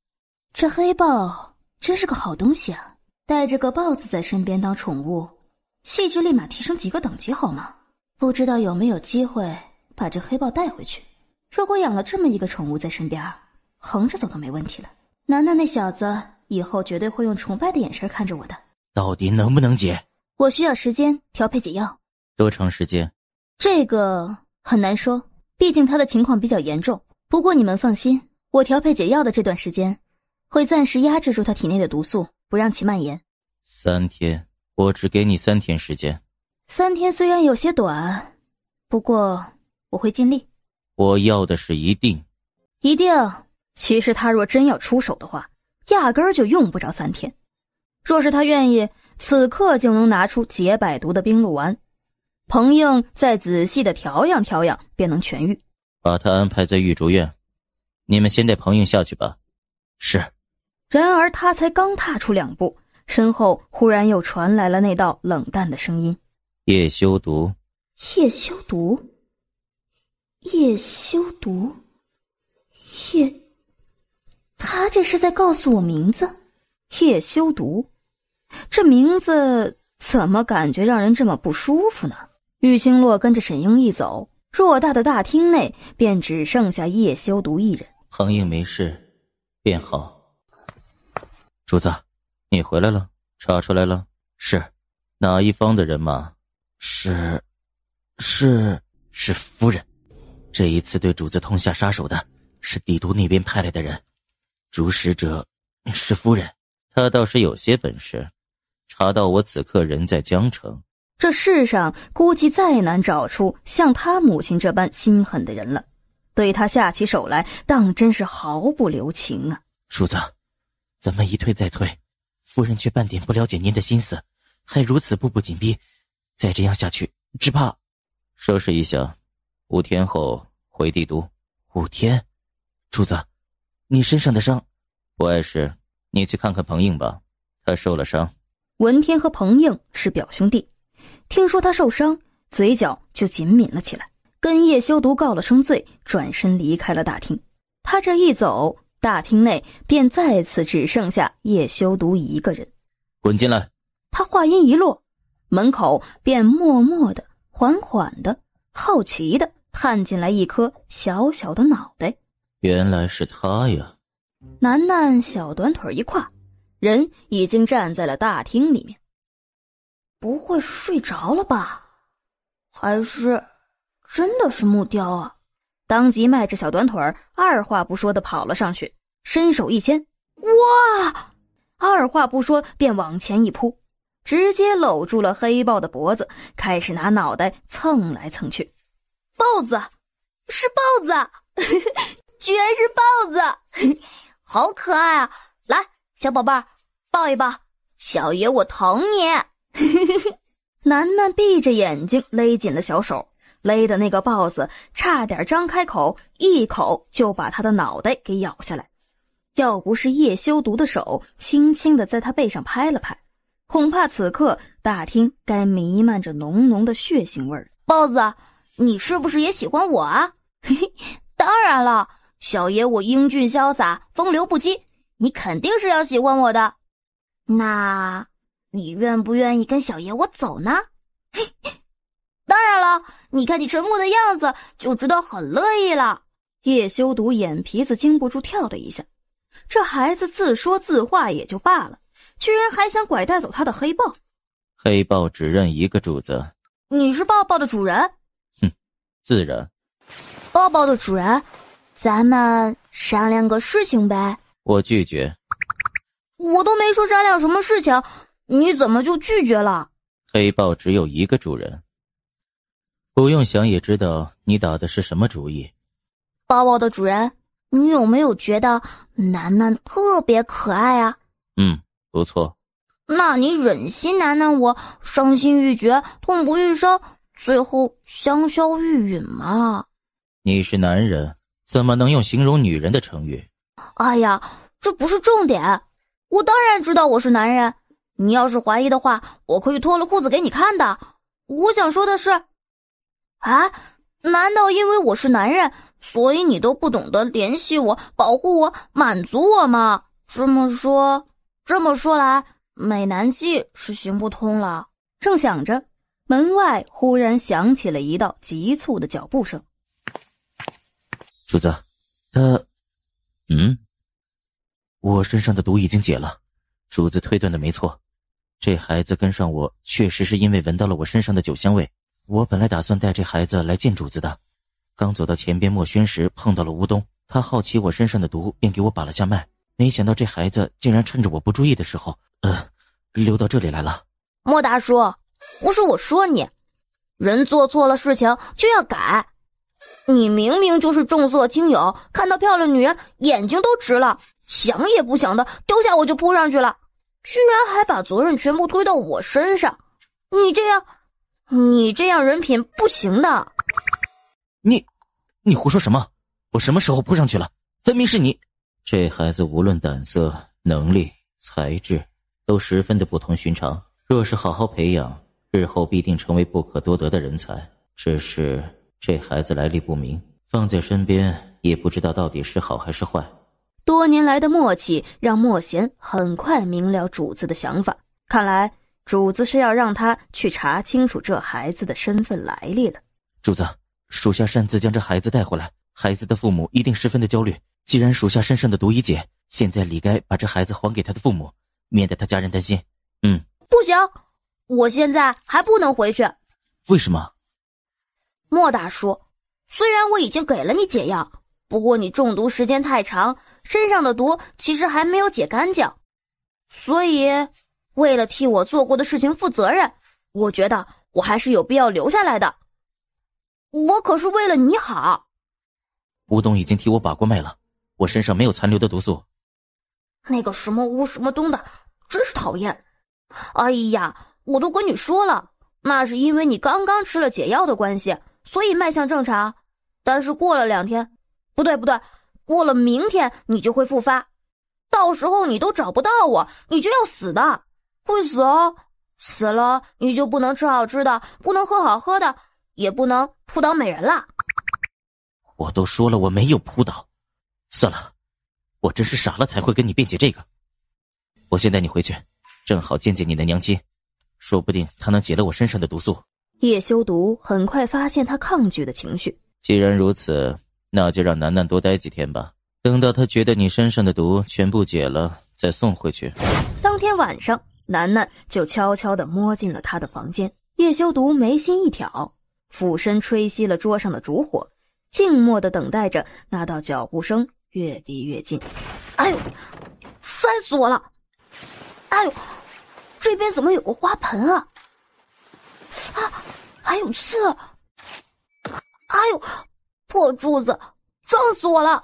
这黑豹真是个好东西啊，带着个豹子在身边当宠物，气质立马提升几个等级好吗？不知道有没有机会把这黑豹带回去，如果养了这么一个宠物在身边，横着走都没问题了。楠楠那小子以后绝对会用崇拜的眼神看着我的。到底能不能解？我需要时间调配解药。多长时间？这个很难说，毕竟他的情况比较严重。不过你们放心，我调配解药的这段时间会暂时压制住他体内的毒素，不让其蔓延。3天，我只给你3天时间。3天虽然有些短，不过我会尽力。我要的是一定。一定。其实他若真要出手的话，压根儿就用不着3天。若是他愿意，此刻就能拿出解百毒的冰露丸，彭应再仔细的调养调养，便能痊愈。把他安排在御竹院，你们先带彭应下去吧。是。然而他才刚踏出2步，身后忽然又传来了那道冷淡的声音：叶修毒。叶修毒，叶修毒，叶……他这是在告诉我名字？叶修毒，这名字怎么感觉让人这么不舒服呢？玉清洛跟着沈英一走，偌大的大厅内便只剩下叶修毒一人。彭应没事便好。主子，你回来了，查出来了？是。哪一方的人马？是夫人。这一次对主子痛下杀手的是帝都那边派来的人，主使者是夫人。他倒是有些本事，查到我此刻人在江城。这世上估计再难找出像他母亲这般心狠的人了，对他下起手来当真是毫不留情啊。主子，咱们一退再退，夫人却半点不了解您的心思，还如此步步紧逼，再这样下去只怕……收拾一下，5天后回帝都。5天？主子，你身上的伤……不碍事，你去看看彭应吧，他受了伤。文天和彭应是表兄弟，听说他受伤，嘴角就紧抿了起来，跟叶修毒告了声罪，转身离开了大厅。他这一走，大厅内便再次只剩下叶修毒一个人。滚进来！他话音一落，门口便默默的、缓缓的、好奇的探进来一颗小小的脑袋。原来是他呀！楠楠小短腿一跨，人已经站在了大厅里面。不会是睡着了吧？还是真的是木雕啊？当即迈着小短腿儿，二话不说地跑了上去，伸手一牵，哇！二话不说便往前一扑，直接搂住了黑豹的脖子，开始拿脑袋蹭来蹭去。豹子，是豹子，居然是豹子，好可爱啊！来，小宝贝儿，抱一抱，小爷我疼你。楠楠闭着眼睛勒紧了小手，勒的那个豹子差点张开口，一口就把他的脑袋给咬下来。要不是叶修毒的手轻轻地在他背上拍了拍，恐怕此刻大厅该弥漫着浓浓的血腥味儿。豹子，你是不是也喜欢我啊？嘿嘿，当然了，小爷我英俊潇洒，风流不羁，你肯定是要喜欢我的。那你愿不愿意跟小爷我走呢？嘿，当然了，你看你沉默的样子，就知道很乐意了。叶修毒眼皮子经不住跳了一下，这孩子自说自话也就罢了，居然还想拐带走他的黑豹。黑豹只认一个主子。你是抱抱的主人？哼，自然。抱抱的主人，咱们商量个事情呗。我拒绝。我都没说商量什么事情，你怎么就拒绝了？黑豹只有一个主人。不用想也知道你打的是什么主意。抱抱的主人，你有没有觉得楠楠特别可爱啊？不错。那你忍心楠楠我伤心欲绝，痛不欲生，最后香消玉殒吗？你是男人，怎么能用形容女人的成语？哎呀，这不是重点。我当然知道我是男人，你要是怀疑的话，我可以脱了裤子给你看的。我想说的是，啊，难道因为我是男人，所以你都不懂得怜惜我、保护我、满足我吗？这么说来，美男计是行不通了。正想着，门外忽然响起了一道急促的脚步声。主子，我身上的毒已经解了，主子推断的没错，这孩子跟上我确实是因为闻到了我身上的酒香味。我本来打算带这孩子来见主子的，刚走到前边墨轩时碰到了乌冬，他好奇我身上的毒，便给我把了下脉，没想到这孩子竟然趁着我不注意的时候溜到这里来了。莫大叔，不是我说你，人做错了事情就要改。你明明就是重色轻友，看到漂亮女人眼睛都直了，想也不想的丢下我就扑上去了，居然还把责任全部推到我身上。你这样人品不行的。你胡说什么？我什么时候扑上去了？分明是你。这孩子无论胆色、能力、才智都十分的不同寻常，若是好好培养，日后必定成为不可多得的人才。只是这孩子来历不明，放在身边也不知道到底是好还是坏。多年来的默契让莫贤很快明了主子的想法，看来主子是要让他去查清楚这孩子的身份来历了。主子，属下擅自将这孩子带回来，孩子的父母一定十分的焦虑。既然属下身上的毒已解，现在理该把这孩子还给他的父母，免得他家人担心。不行，我现在还不能回去。为什么？莫大叔，虽然我已经给了你解药，不过你中毒时间太长，身上的毒其实还没有解干净，所以为了替我做过的事情负责任，我觉得我还是有必要留下来的。我可是为了你好。吴东已经替我把过脉了，我身上没有残留的毒素。那个什么吴什么东的，真是讨厌。哎呀，我都跟你说了，那是因为你刚刚吃了解药的关系，所以脉象正常。但是过了2天，不对，过了明天你就会复发，到时候你都找不到我，你就要死的，会死哦。死了你就不能吃好吃的，不能喝好喝的，也不能扑倒美人了。我都说了我没有扑倒，算了，我真是傻了才会跟你辩解这个。我先带你回去，正好见见你的娘亲，说不定她能解了我身上的毒素。叶修毒很快发现他抗拒的情绪。既然如此，那就让楠楠多待几天吧，等到她觉得你身上的毒全部解了，再送回去。当天晚上，楠楠就悄悄地摸进了他的房间。叶修毒眉心一挑，俯身吹熄了桌上的烛火，静默地等待着那道脚步声越逼越近。哎呦，摔死我了！哎呦，这边怎么有个花盆啊？还有刺！哎呦，破柱子，撞死我了！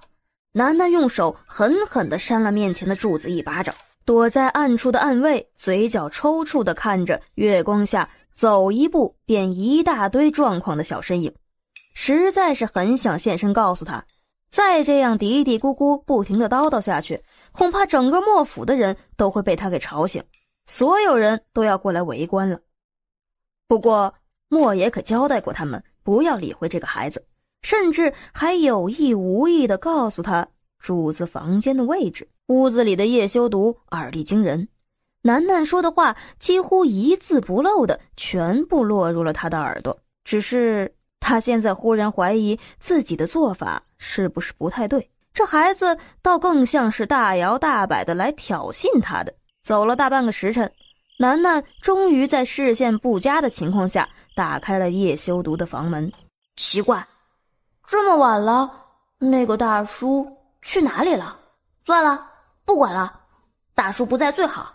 楠楠用手狠狠地扇了面前的柱子一巴掌，躲在暗处的暗卫嘴角抽搐地看着月光下走一步便一大堆状况的小身影，实在是很想现身告诉他，再这样嘀嘀咕咕不停地叨叨下去，恐怕整个莫府的人都会被他给吵醒，所有人都要过来围观了。不过莫爷可交代过他们不要理会这个孩子，甚至还有意无意地告诉他主子房间的位置。屋子里的叶修毒耳力惊人，楠楠说的话几乎一字不漏的全部落入了他的耳朵，只是他现在忽然怀疑自己的做法是不是不太对，这孩子倒更像是大摇大摆的来挑衅他的。走了大半个时辰，楠楠终于在视线不佳的情况下打开了叶修毒的房门。奇怪，这么晚了，那个大叔去哪里了？算了，不管了，大叔不在最好，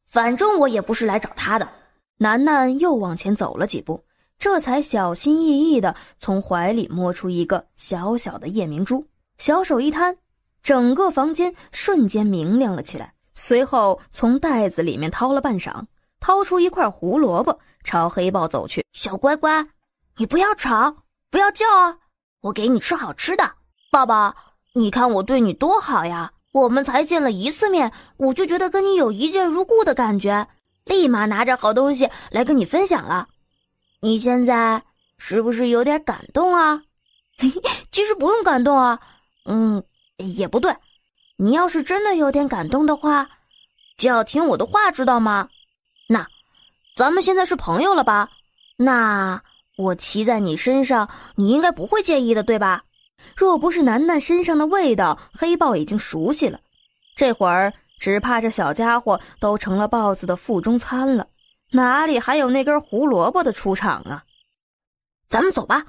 反正我也不是来找他的。楠楠又往前走了几步，这才小心翼翼地从怀里摸出一个小小的夜明珠，小手一摊，整个房间瞬间明亮了起来。随后从袋子里面掏了半晌，掏出一块胡萝卜，朝黑豹走去。小乖乖，你不要吵，不要叫啊，我给你吃好吃的。爸爸，你看我对你多好呀，我们才见了一次面，我就觉得跟你有一见如故的感觉，立马拿着好东西来跟你分享了。你现在是不是有点感动啊？其实不用感动啊，也不对，你要是真的有点感动的话，就要听我的话，知道吗？那咱们现在是朋友了吧？那我骑在你身上，你应该不会介意的，对吧？若不是楠楠身上的味道黑豹已经熟悉了，这会儿只怕这小家伙都成了豹子的腹中餐了，哪里还有那根胡萝卜的出场啊？咱们走吧，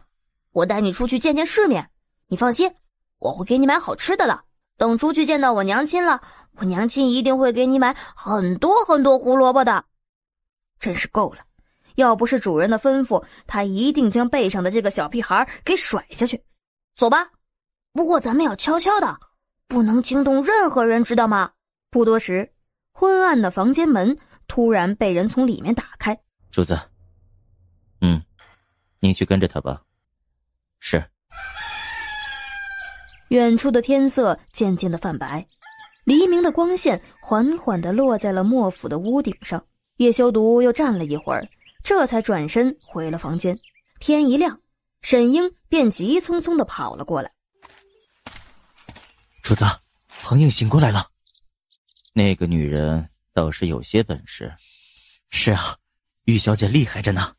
我带你出去见见世面。你放心，我会给你买好吃的的。等出去见到我娘亲了，我娘亲一定会给你买很多很多胡萝卜的。真是够了，要不是主人的吩咐，他一定将背上的这个小屁孩给甩下去。走吧，不过咱们要悄悄的，不能惊动任何人，知道吗？不多时，昏暗的房间门突然被人从里面打开。主子，你去跟着他吧。是。远处的天色渐渐的泛白，黎明的光线缓缓地落在了莫府的屋顶上。叶修毒又站了一会儿，这才转身回了房间。天一亮，沈英便急匆匆地跑了过来。主子，彭英醒过来了。那个女人倒是有些本事。是啊，玉小姐厉害着呢。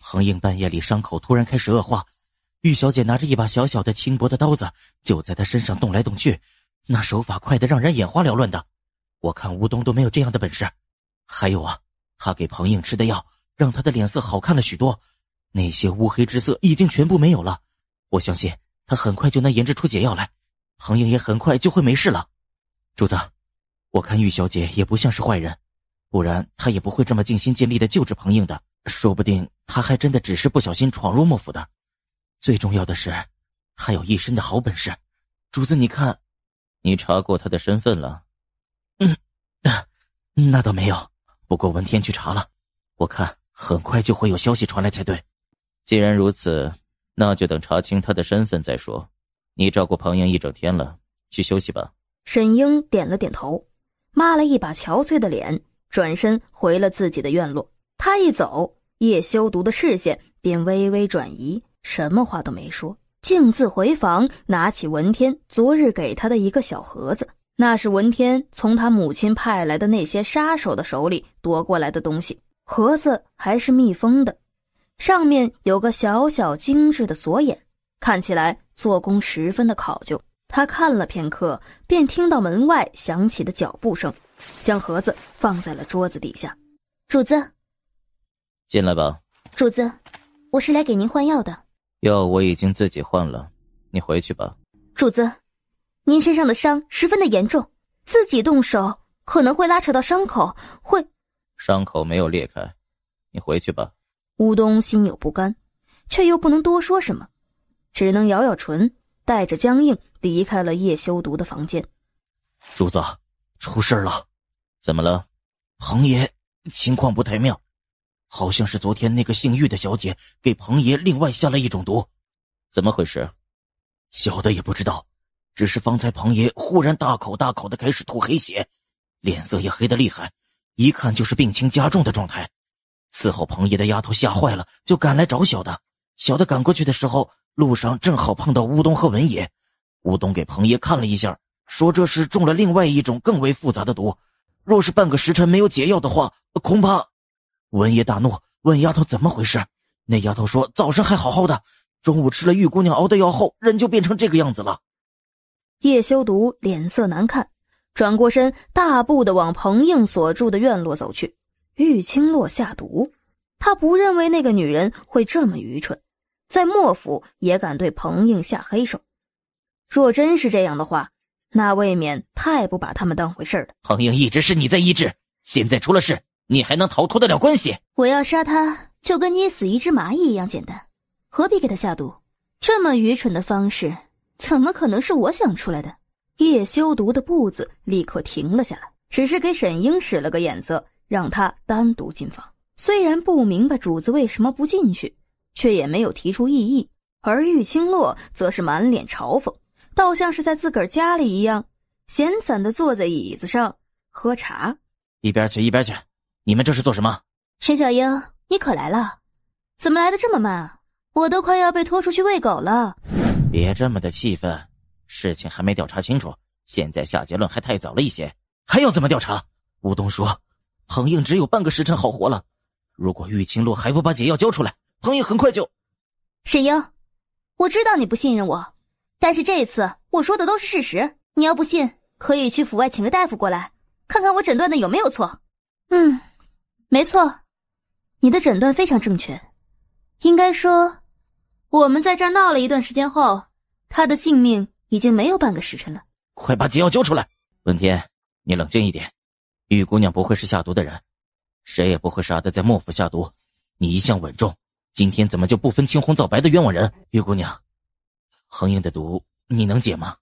彭英半夜里伤口突然开始恶化，玉小姐拿着一把小小的轻薄的刀子，就在她身上动来动去，那手法快得让人眼花缭乱的。我看吴东都没有这样的本事。还有啊，他给彭英吃的药，让她的脸色好看了许多，那些乌黑之色已经全部没有了。我相信他很快就能研制出解药来，彭英也很快就会没事了。主子，我看玉小姐也不像是坏人，不然她也不会这么尽心尽力的救治彭英的，说不定她还真的只是不小心闯入莫府的。最重要的是，她有一身的好本事。主子，你看，你查过她的身份了？那倒没有，不过文天去查了，我看很快就会有消息传来才对。既然如此，那就等查清她的身份再说。你照顾彭英一整天了，去休息吧。沈英点了点头，抹了一把憔悴的脸，转身回了自己的院落。他一走，叶修毒的视线便微微转移，什么话都没说，径自回房，拿起文天昨日给他的一个小盒子。那是文天从他母亲派来的那些杀手的手里夺过来的东西，盒子还是密封的，上面有个小小精致的锁眼，看起来做工十分的考究。他看了片刻，便听到门外响起的脚步声，将盒子放在了桌子底下。主子，进来吧。主子，我是来给您换药的。药我已经自己换了，你回去吧。主子，您身上的伤十分的严重，自己动手可能会拉扯到伤口，会……伤口没有裂开，你回去吧。乌冬心有不甘，却又不能多说什么，只能咬咬唇，带着僵硬离开了叶修毒的房间。主子，出事了！怎么了？彭爷情况不太妙，好像是昨天那个姓玉的小姐给彭爷另外下了一种毒。怎么回事？小的也不知道，只是方才彭爷忽然大口大口的开始吐黑血，脸色也黑得厉害，一看就是病情加重的状态。伺候彭爷的丫头吓坏了，就赶来找小的。小的赶过去的时候，路上正好碰到乌冬和文野。乌冬给彭爷看了一下，说这是中了另外一种更为复杂的毒，若是半个时辰没有解药的话，恐怕……文爷大怒，问丫头怎么回事。那丫头说早上还好好的，中午吃了玉姑娘熬的药后，人就变成这个样子了。叶修毒脸色难看，转过身，大步的往彭映所住的院落走去。玉清洛下毒，他不认为那个女人会这么愚蠢，在莫府也敢对彭映下黑手。若真是这样的话，那未免太不把他们当回事了。彭映一直是你在医治，现在出了事，你还能逃脱得了关系？我要杀他，就跟捏死一只蚂蚁一样简单，何必给他下毒？这么愚蠢的方式，怎么可能是我想出来的？叶修毒的步子立刻停了下来，只是给沈英使了个眼色，让他单独进房。虽然不明白主子为什么不进去，却也没有提出异议。而玉清洛则是满脸嘲讽，倒像是在自个儿家里一样，闲散地坐在椅子上喝茶。一边去，一边去！你们这是做什么？沈小英，你可来了？怎么来的这么慢啊？我都快要被拖出去喂狗了。别这么的气愤，事情还没调查清楚，现在下结论还太早了一些。还要怎么调查？乌冬说彭映只有半个时辰好活了，如果玉清洛还不把解药交出来，彭映很快就……沈英，我知道你不信任我，但是这一次我说的都是事实。你要不信，可以去府外请个大夫过来，看看我诊断的有没有错。没错，你的诊断非常正确。应该说，我们在这儿闹了一段时间后，他的性命已经没有半个时辰了。快把解药交出来！文天，你冷静一点，玉姑娘不会是下毒的人，谁也不会傻的在莫府下毒。你一向稳重，今天怎么就不分青红皂白的冤枉人？玉姑娘，彭映的毒你能解吗？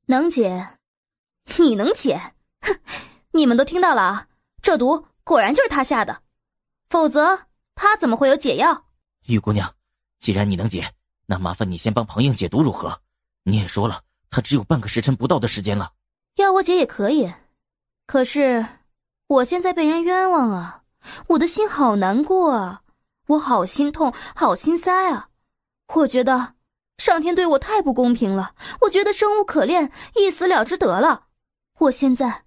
能解？你能解？哼！你们都听到了啊，这毒果然就是他下的，否则他怎么会有解药？玉姑娘，既然你能解，那麻烦你先帮彭映解毒如何？你也说了，他只有半个时辰不到的时间了。要我解也可以，可是我现在被人冤枉啊，我的心好难过啊，我好心痛，好心塞啊！我觉得上天对我太不公平了，我觉得生无可恋，一死了之得了。我现在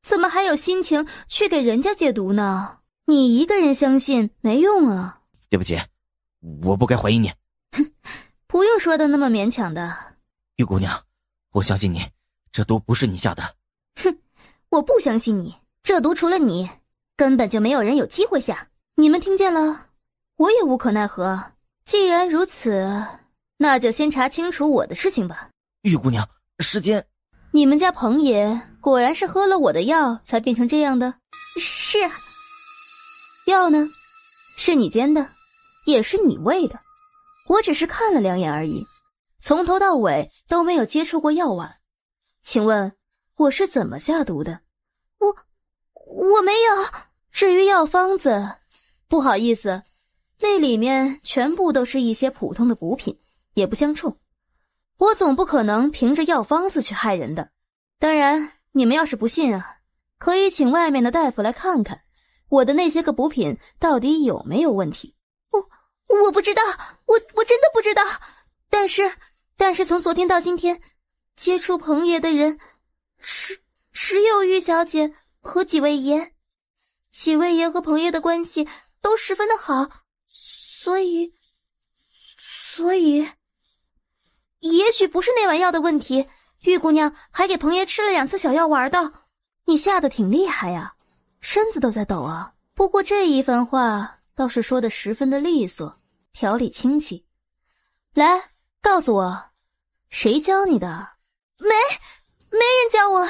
怎么还有心情去给人家解毒呢？你一个人相信没用啊。对不起，我不该怀疑你。不用说的那么勉强的。玉姑娘，我相信你，这毒不是你下的。哼，我不相信你，这毒除了你，根本就没有人有机会下。你们听见了？我也无可奈何。既然如此，那就先查清楚我的事情吧。玉姑娘，时间……你们家彭爷果然是喝了我的药才变成这样的？是。药呢？是你煎的，也是你喂的。我只是看了2眼而已，从头到尾都没有接触过药丸。请问我是怎么下毒的？我没有。至于药方子，不好意思，那里面全部都是一些普通的补品，也不相冲。我总不可能凭着药方子去害人的。当然，你们要是不信啊，可以请外面的大夫来看看，我的那些个补品到底有没有问题。我不知道，我真的不知道。但是从昨天到今天，接触彭爷的人只有玉小姐和几位爷。几位爷和彭爷的关系都十分的好，所以也许不是那碗药的问题。玉姑娘还给彭爷吃了2次小药丸的。你吓得挺厉害呀，身子都在抖啊。不过这一番话倒是说得十分的利索，条理清晰。来，告诉我，谁教你的？没人教我。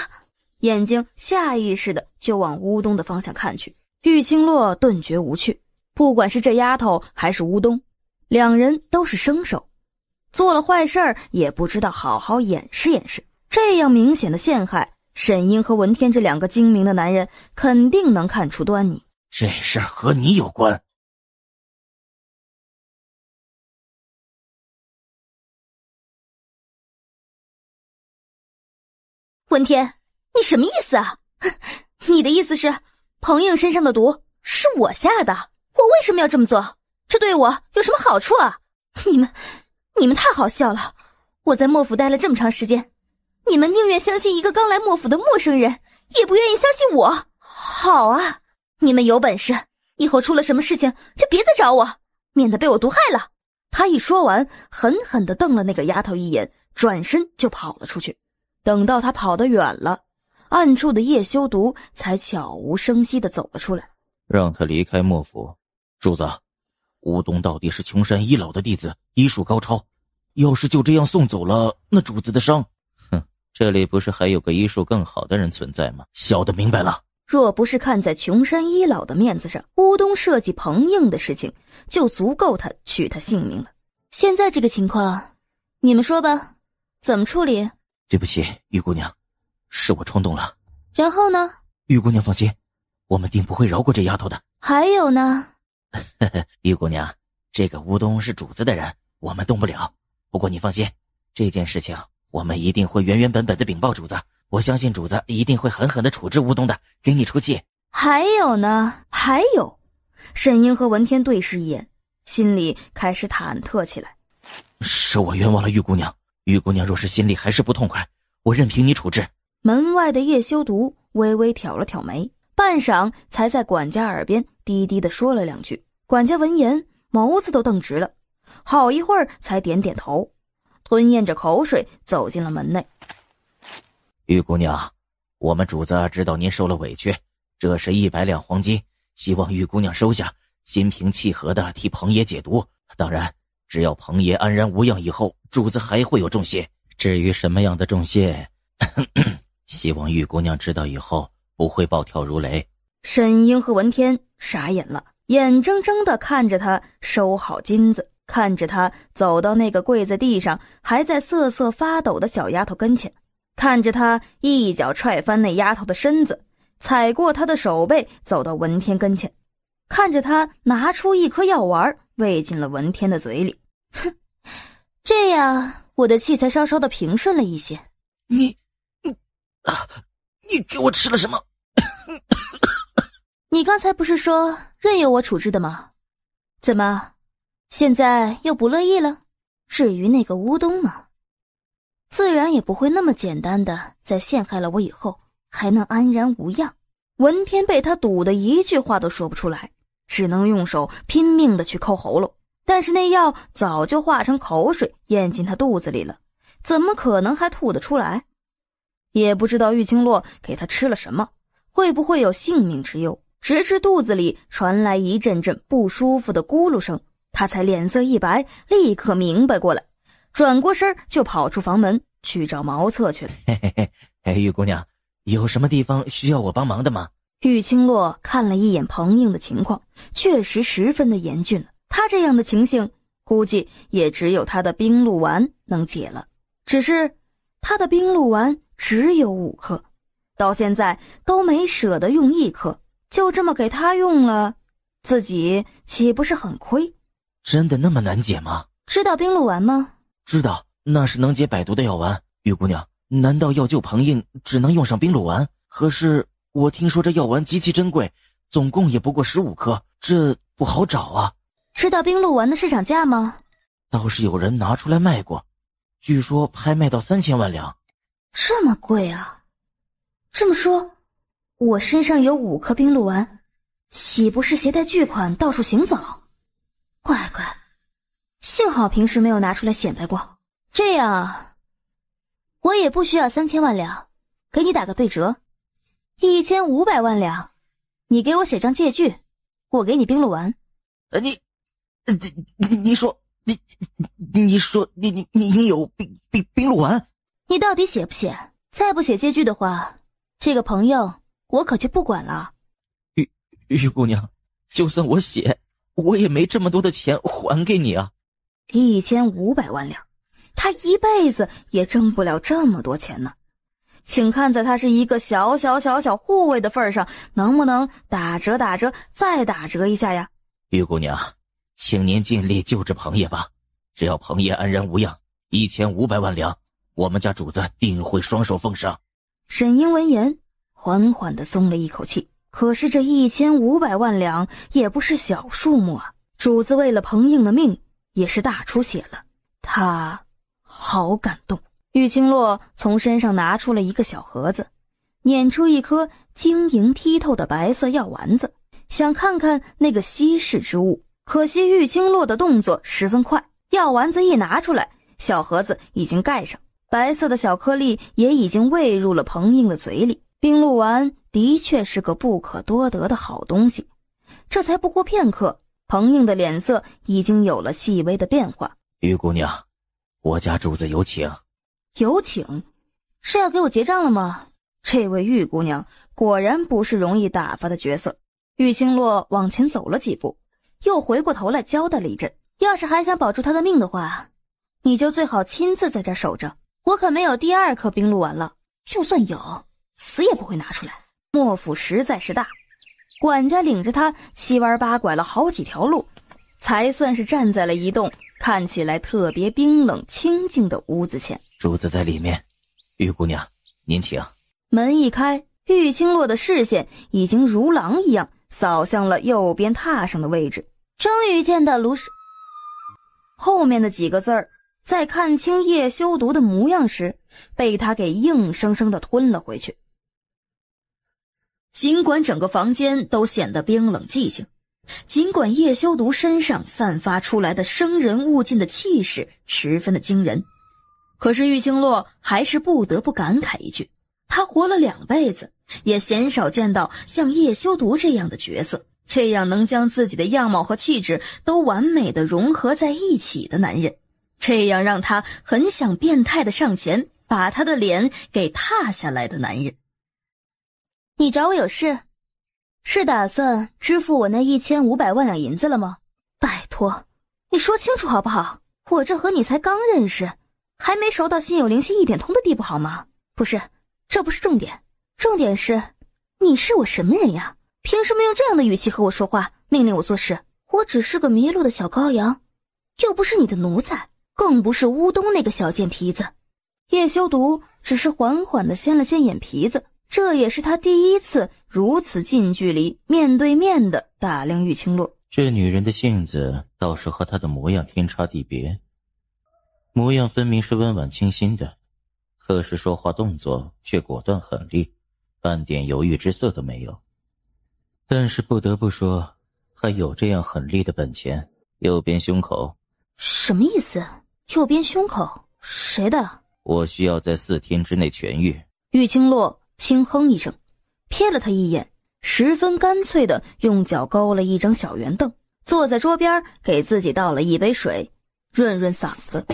眼睛下意识的就往乌冬的方向看去。玉清洛顿觉无趣，不管是这丫头还是乌冬，两人都是生手，做了坏事儿也不知道好好掩饰掩饰。这样明显的陷害，沈英和文天这两个精明的男人肯定能看出端倪。这事儿和你有关。文天，你什么意思啊？你的意思是彭映身上的毒是我下的？我为什么要这么做？这对我有什么好处啊？你们太好笑了！我在莫府待了这么长时间，你们宁愿相信一个刚来莫府的陌生人，也不愿意相信我。好啊，你们有本事，以后出了什么事情就别再找我，免得被我毒害了。他一说完，狠狠地瞪了那个丫头一眼，转身就跑了出去。等到他跑得远了，暗处的叶修毒才悄无声息地走了出来，让他离开莫府。主子，乌冬到底是穷山一老的弟子，医术高超，要是就这样送走了，那主子的伤……这里不是还有个医术更好的人存在吗？小的明白了。若不是看在穷山一老的面子上，乌冬设计彭映的事情就足够他取他性命了。现在这个情况，你们说吧，怎么处理？对不起，玉姑娘，是我冲动了。然后呢？玉姑娘放心，我们定不会饶过这丫头的。还有呢？玉姑娘，这个乌冬是主子的人，我们动不了。不过你放心，这件事情我们一定会原原本本的禀报主子。我相信主子一定会狠狠的处置乌冬的，给你出气。还有呢？还有。沈英和文天对视一眼，心里开始忐忑起来。是我冤枉了玉姑娘。玉姑娘若是心里还是不痛快，我任凭你处置。门外的叶修毒微微挑了挑眉，半晌才在管家耳边低低地说了两句。管家闻言，眸子都瞪直了，好一会儿才点点头，吞咽着口水走进了门内。玉姑娘，我们主子知道您受了委屈，这是100两黄金，希望玉姑娘收下，心平气和地替彭爷解毒。当然，只要彭爷安然无恙以后，主子还会有重谢。至于什么样的重谢，希望玉姑娘知道以后不会暴跳如雷。沈英和文天傻眼了，眼睁睁地看着他收好金子，看着他走到那个跪在地上还在瑟瑟发抖的小丫头跟前，看着他一脚踹翻那丫头的身子，踩过她的手背走到文天跟前，看着他拿出一颗药丸喂进了文天的嘴里。哼，这样我的气才稍稍的平顺了一些。你给我吃了什么？你刚才不是说任由我处置的吗？怎么，现在又不乐意了？至于那个乌冬嘛，自然也不会那么简单的在陷害了我以后还能安然无恙。文天被他堵得一句话都说不出来，只能用手拼命的去抠喉咙，但是那药早就化成口水咽进他肚子里了，怎么可能还吐得出来？也不知道玉清洛给他吃了什么，会不会有性命之忧。直至肚子里传来一阵阵不舒服的咕噜声，他才脸色一白，立刻明白过来，转过身就跑出房门去找茅厕去了。玉姑娘，有什么地方需要我帮忙的吗？玉清洛看了一眼彭映的情况，确实十分的严峻了。他这样的情形，估计也只有他的冰露丸能解了。只是他的冰露丸只有5颗，到现在都没舍得用1颗，就这么给他用了，自己岂不是很亏？真的那么难解吗？知道冰露丸吗？知道，那是能解百毒的药丸。玉姑娘，难道要救彭映只能用上冰露丸？可是我听说这药丸极其珍贵，总共也不过15颗，这不好找啊。知道冰露丸的市场价吗？倒是有人拿出来卖过，据说拍卖到3000万两。这么贵啊！这么说，我身上有5颗冰露丸，岂不是携带巨款到处行走？乖乖，幸好平时没有拿出来显摆过。这样啊，我也不需要3000万两，给你打个对折， 1500万两，你给我写张借据，我给你冰露丸。你说你有冰露丸？你到底写不写？再不写借据的话，这个朋友我可就不管了。玉姑娘，就算我写，我也没这么多的钱还给你啊。1500万两，他一辈子也挣不了这么多钱呢。请看在他是一个小护卫的份上，能不能打折再打折一下呀？玉姑娘，请您尽力救治彭爷吧，只要彭爷安然无恙，1500万两，我们家主子定会双手奉上。沈英闻言缓缓地松了一口气，可是这1500万两也不是小数目啊，主子为了彭英的命也是大出血了，他好感动。玉清洛从身上拿出了一个小盒子，捻出一颗晶莹剔透的白色药丸子，想看看那个稀世之物。可惜玉清洛的动作十分快，药丸子一拿出来，小盒子已经盖上，白色的小颗粒也已经喂入了彭英的嘴里。冰露丸的确是个不可多得的好东西。这才不过片刻，彭英的脸色已经有了细微的变化。玉姑娘，我家主子有请。有请？是要给我结账了吗？这位玉姑娘果然不是容易打发的角色。玉清洛往前走了几步，又回过头来交代了一阵，要是还想保住他的命的话，你就最好亲自在这守着，我可没有第二颗冰露丸了，就算有，死也不会拿出来。莫府实在是大，管家领着他七弯八拐了好几条路，才算是站在了一栋看起来特别冰冷清静的屋子前。主子在里面，玉姑娘您请。门一开，玉清洛的视线已经如狼一样扫向了右边榻上的位置。终于见到卢氏。后面的几个字儿在看清叶修读的模样时，被他给硬生生地吞了回去。尽管整个房间都显得冰冷寂静，尽管叶修读身上散发出来的生人勿近的气势十分的惊人，可是玉清洛还是不得不感慨一句，他活了2辈子，也鲜少见到像叶修读这样的角色，这样能将自己的样貌和气质都完美的融合在一起的男人，这样让他很想变态的上前把他的脸给踏下来的男人。你找我有事？是打算支付我那1500万两银子了吗？拜托，你说清楚好不好？我这和你才刚认识，还没熟到心有灵犀一点通的地步好吗？不是，这不是重点，重点是你是我什么人呀？凭什么用这样的语气和我说话，命令我做事？我只是个迷路的小羔羊，又不是你的奴才，更不是乌东那个小贱蹄子。叶修读只是缓缓地掀了掀眼皮子，这也是他第一次如此近距离面对面地打量玉清洛。这女人的性子倒是和她的模样天差地别，模样分明是温婉清新的，可是说话动作却果断狠厉，半点犹豫之色都没有。但是不得不说，她有这样狠厉的本钱。右边胸口。什么意思？右边胸口？谁的？我需要在4天之内痊愈。玉清洛轻哼一声，瞥了他一眼，十分干脆地用脚勾了一张小圆凳，坐在桌边给自己倒了一杯水，润润嗓子。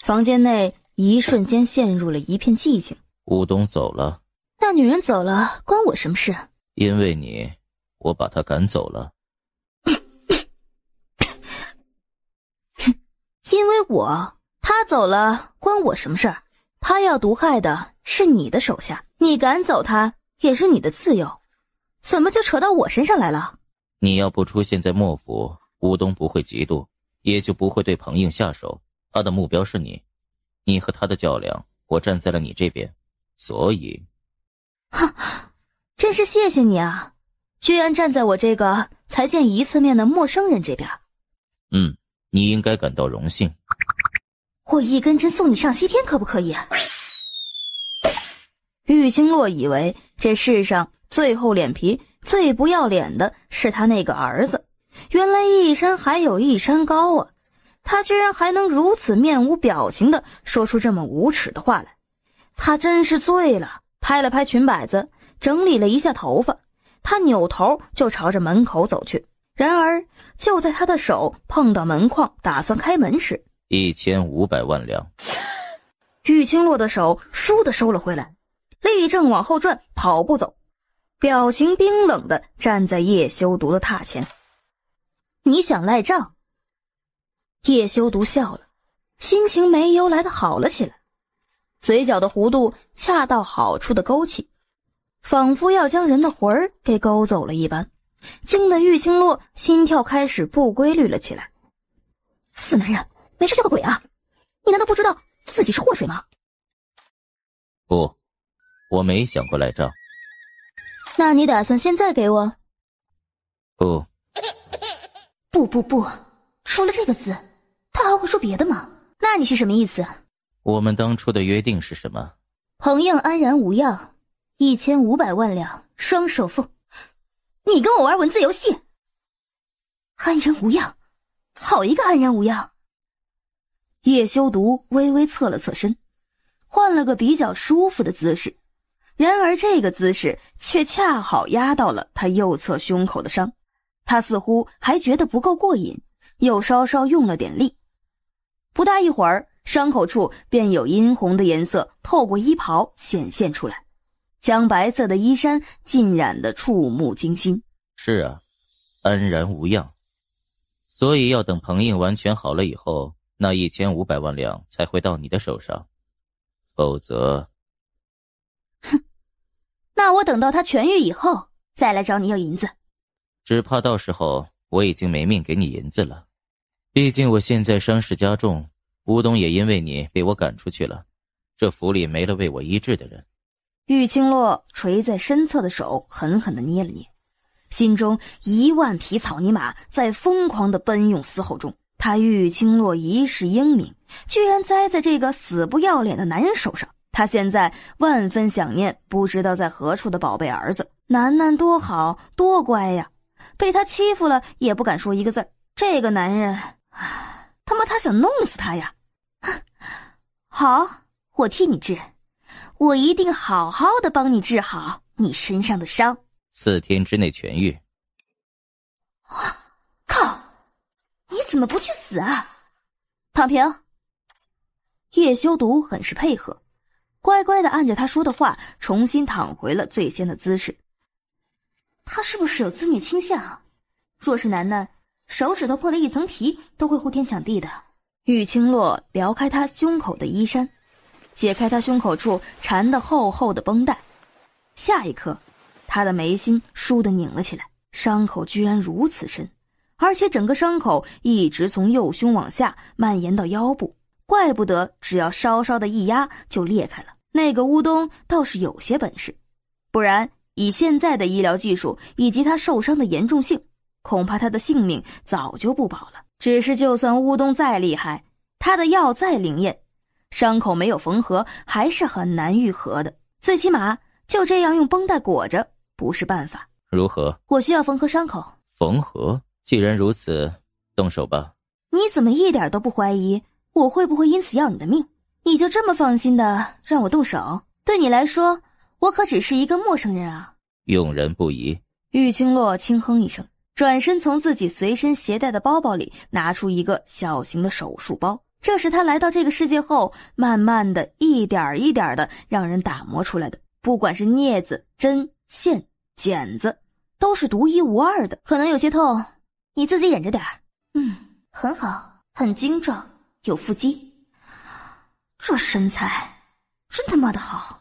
房间内一瞬间陷入了一片寂静。乌东走了。那女人走了，关我什么事？因为你，我把她赶走了。因为她走了，关我什么事儿？她要毒害的是你的手下，你赶走她也是你的自由，怎么就扯到我身上来了？你要不出现在莫府，乌东不会嫉妒，也就不会对彭映下手。他的目标是你，你和他的较量，我站在了你这边，所以……哼，真是谢谢你啊，居然站在我这个才见1次面的陌生人这边。你应该感到荣幸。我一根针送你上西天可不可以？玉清洛以为这世上最厚脸皮最不要脸的是他那个儿子，原来一山还有一山高啊，他居然还能如此面无表情地说出这么无耻的话来，他真是醉了。拍了拍裙摆子，整理了一下头发，他扭头就朝着门口走去。然而就在他的手碰到门框打算开门时，1500万两。玉清洛的手倏地收了回来，立正往后转，跑步走，表情冰冷地站在叶修毒的榻前。你想赖账？叶修毒笑了，心情没由来的好了起来，嘴角的弧度恰到好处的勾起，仿佛要将人的魂儿给勾走了一般，惊得玉清洛心跳开始不规律了起来。死男人，没事叫个鬼啊！你难道不知道自己是祸水吗？不，我没想过赖账。那你打算现在给我？不。不，除了这个字，他还会说别的吗？那你是什么意思？我们当初的约定是什么？彭映安然无恙，1500万两，双手奉。你跟我玩文字游戏？安然无恙，好一个安然无恙！叶修毒微微侧了侧身，换了个比较舒服的姿势，然而这个姿势却恰好压到了他右侧胸口的伤，他似乎还觉得不够过瘾，又稍稍用了点力。不大一会儿，伤口处便有殷红的颜色透过衣袍显现出来，将白色的衣衫浸染得触目惊心。是啊，安然无恙。所以要等彭映完全好了以后，那1500万两才会到你的手上，否则……哼，那我等到他痊愈以后再来找你要银子。只怕到时候我已经没命给你银子了。毕竟我现在伤势加重，吴东也因为你被我赶出去了，这府里没了为我医治的人。玉清洛垂在身侧的手狠狠地捏了捏，心中10000匹草泥马在疯狂的奔涌嘶吼中。他玉清洛一世英名，居然栽在这个死不要脸的男人手上。他现在万分想念不知道在何处的宝贝儿子。楠楠多好多乖呀，被他欺负了也不敢说一个字。这个男人，他妈他想弄死他呀！好，我替你治，我一定好好的帮你治好你身上的伤。4天之内痊愈。靠！你怎么不去死啊？躺平。叶修毒很是配合，乖乖的按着他说的话，重新躺回了最先的姿势。他是不是有自虐倾向？若是楠楠，手指头破了一层皮都会呼天抢地的。玉清洛撩开他胸口的衣衫，解开他胸口处缠得厚厚的绷带。下一刻，他的眉心倏地拧了起来，伤口居然如此深，而且整个伤口一直从右胸往下蔓延到腰部，怪不得只要稍稍的一压就裂开了。那个乌冬倒是有些本事，不然以现在的医疗技术以及他受伤的严重性，恐怕他的性命早就不保了。只是就算乌冬再厉害，他的药再灵验，伤口没有缝合还是很难愈合的，最起码就这样用绷带裹着不是办法。如何？我需要缝合伤口。缝合？既然如此，动手吧。你怎么一点都不怀疑我会不会因此要你的命？你就这么放心的让我动手？对你来说，我可只是一个陌生人啊。用人不疑。玉清洛轻哼一声，转身从自己随身携带的包包里拿出一个小型的手术包，这是他来到这个世界后慢慢的一点一点的让人打磨出来的，不管是镊子、针、线、剪子，都是独一无二的。可能有些痛，你自己忍着点儿。很好，很精壮，有腹肌，这身材真他妈的好。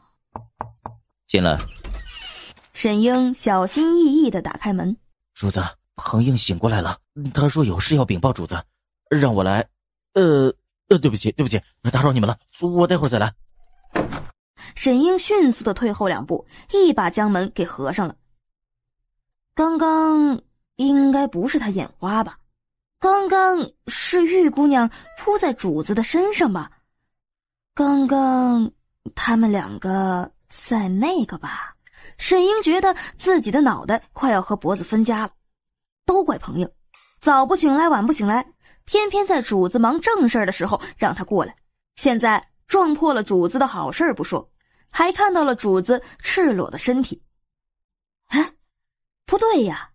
进来。沈英小心翼翼地打开门。主子，彭映醒过来了，他说有事要禀报主子，让我来。对不起，打扰你们了，我待会儿再来。沈英迅速地退后2步，一把将门给合上了。刚刚应该不是他眼花吧？刚刚是玉姑娘扑在主子的身上吧？刚刚他们2个在那个吧？沈英觉得自己的脑袋快要和脖子分家了，都怪彭映，早不醒来晚不醒来，偏偏在主子忙正事的时候让他过来，现在撞破了主子的好事不说，还看到了主子赤裸的身体，不对呀，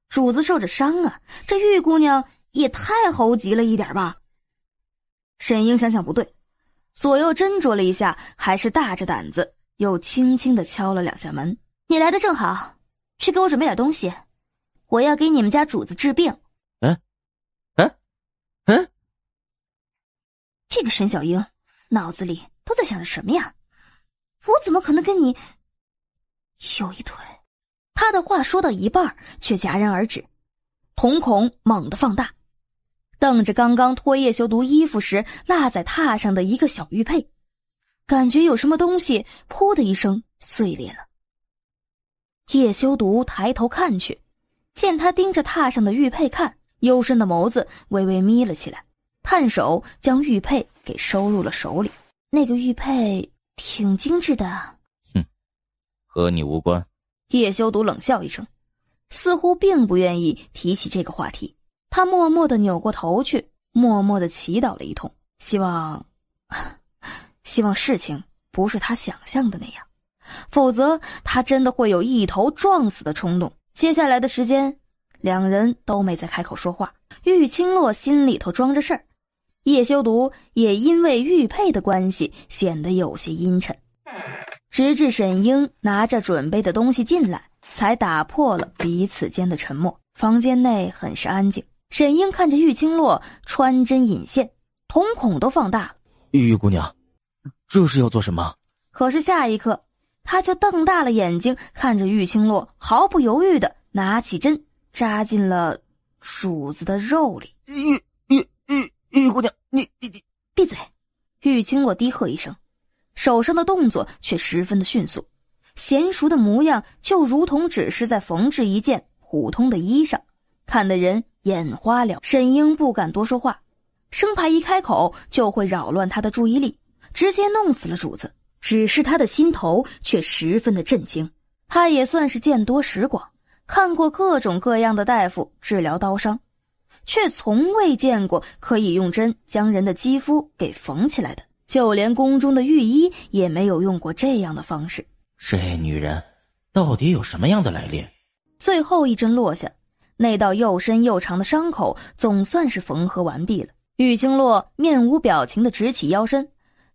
主子受着伤啊，这玉姑娘也太猴急了一点吧。沈英想想不对，左右斟酌了一下，还是大着胆子又轻轻地敲了2下门。你来的正好，去给我准备点东西，我要给你们家主子治病。这个沈小英脑子里都在想着什么呀？我怎么可能跟你有一腿？他的话说到一半却戛然而止，瞳孔猛地放大，瞪着刚刚脱叶修毒衣服时落在榻上的一个小玉佩，感觉有什么东西噗的一声碎裂了。叶修毒抬头看去，见他盯着榻上的玉佩看，幽深的眸子微微眯了起来，探手将玉佩给收入了手里。那个玉佩挺精致的。和你无关。叶修毒冷笑一声，似乎并不愿意提起这个话题。他默默地扭过头去，默默地祈祷了一通，希望事情不是他想象的那样，否则他真的会有一头撞死的冲动。接下来的时间，两人都没再开口说话。玉清洛心里头装着事儿，叶修毒也因为玉佩的关系显得有些阴沉。直至沈英拿着准备的东西进来，才打破了彼此间的沉默。房间内很是安静。沈英看着玉清洛穿针引线，瞳孔都放大了。玉姑娘，这是要做什么？可是下一刻，他就瞪大了眼睛看着玉清洛，毫不犹豫地拿起针扎进了主子的肉里。玉姑娘，你闭嘴！玉清洛低喝一声，手上的动作却十分的迅速，娴熟的模样就如同只是在缝制一件普通的衣裳，看得人眼花了。沈英不敢多说话，生怕一开口就会扰乱他的注意力，直接弄死了主子。只是他的心头却十分的震惊。他也算是见多识广，看过各种各样的大夫治疗刀伤，却从未见过可以用针将人的肌肤给缝起来的。就连宫中的御医也没有用过这样的方式。这女人到底有什么样的来历？最后一针落下，那道又深又长的伤口总算是缝合完毕了。玉清洛面无表情地直起腰身，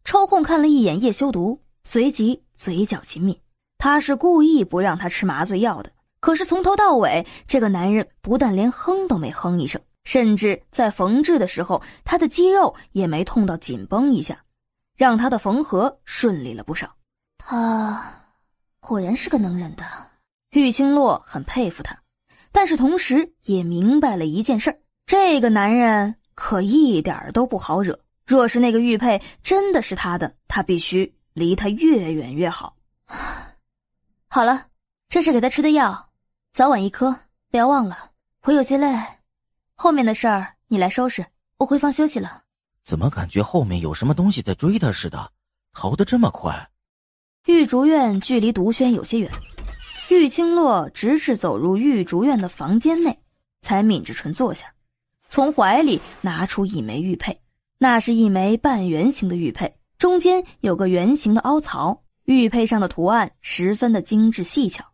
抽空看了一眼叶修毒，随即嘴角紧抿。他是故意不让他吃麻醉药的，可是从头到尾，这个男人不但连哼都没哼一声，甚至在缝制的时候，他的肌肉也没痛到紧绷一下，让他的缝合顺利了不少。他果然是个能忍的。玉清洛很佩服他，但是同时也明白了一件事，这个男人可一点都不好惹。若是那个玉佩真的是他的，他必须离他越远越好。好了，这是给他吃的药，早晚1颗，不要忘了。我有些累，后面的事儿你来收拾，我回房休息了。怎么感觉后面有什么东西在追他似的，逃得这么快？玉竹院距离毒轩有些远，玉清洛直至走入玉竹院的房间内，才抿着唇坐下，从怀里拿出一枚玉佩。那是一枚半圆形的玉佩，中间有个圆形的凹槽，玉佩上的图案十分的精致细巧，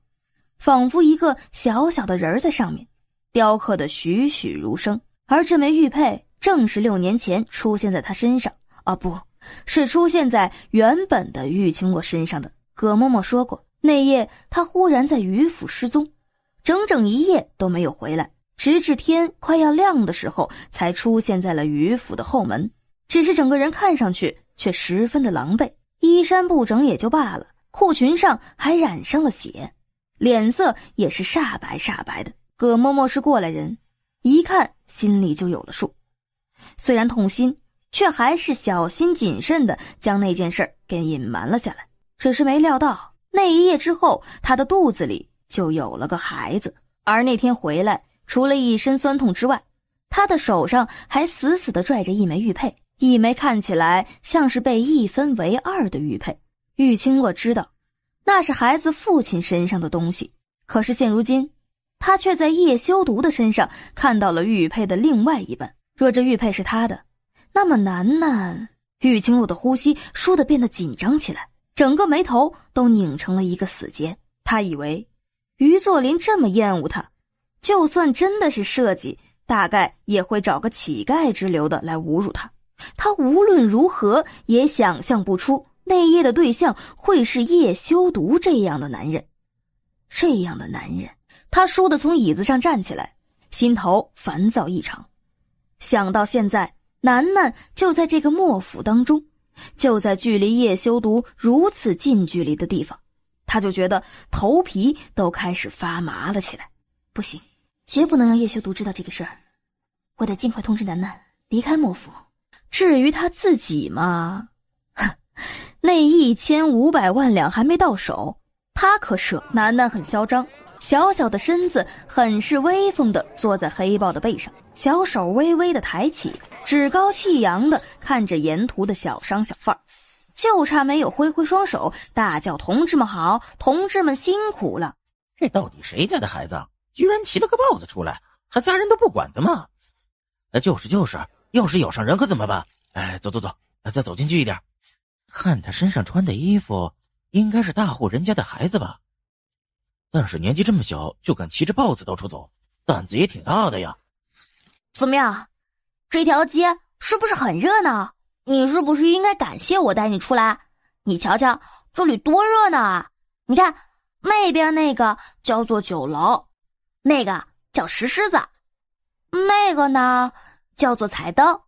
仿佛一个小小的人在上面，雕刻的栩栩如生。而这枚玉佩正是6年前出现在他身上，不是出现在原本的玉清洛身上的。葛嬷嬷说过，那夜他忽然在余府失踪，整整1夜都没有回来，直至天快要亮的时候才出现在了余府的后门。只是整个人看上去却十分的狼狈，衣衫不整也就罢了，裤裙上还染上了血，脸色也是煞白煞白的。葛嬷嬷是过来人，一看心里就有了数，虽然痛心，却还是小心谨慎地将那件事给隐瞒了下来。只是没料到那一夜之后，他的肚子里就有了个孩子。而那天回来，除了一身酸痛之外，他的手上还死死地拽着一枚玉佩，一枚看起来像是被一分为2的玉佩。玉清洛知道那是孩子父亲身上的东西，可是现如今他却在叶修毒的身上看到了玉佩的另外一半。若这玉佩是他的，那么楠玉清洛的呼吸倏地变得紧张起来，整个眉头都拧成了一个死结。他以为于作霖这么厌恶他，就算真的是设计，大概也会找个乞丐之流的来侮辱他。他无论如何也想象不出内夜的对象会是叶修独这样的男人。这样的男人，他倏地从椅子上站起来，心头烦躁异常。想到现在楠楠就在这个莫府当中，就在距离叶修独如此近距离的地方，他就觉得头皮都开始发麻了起来。不行，绝不能让叶修独知道这个事儿，我得尽快通知楠楠离开莫府。至于他自己嘛，那1500万两还没到手，他可舍。楠楠很嚣张，小小的身子很是威风地坐在黑豹的背上，小手微微地抬起，趾高气扬地看着沿途的小商小贩，就差没有挥挥双手大叫同志们好，同志们辛苦了。这到底谁家的孩子居然骑了个豹子出来，他家人都不管的吗？就是要是咬上人可怎么办？走，再走进去一点。看他身上穿的衣服，应该是大户人家的孩子吧，但是年纪这么小就敢骑着豹子到处走，胆子也挺大的呀。怎么样，这条街是不是很热闹？你是不是应该感谢我带你出来？你瞧瞧这里多热闹啊！你看那边那个叫做酒楼，那个叫石狮子，那个呢叫做彩灯。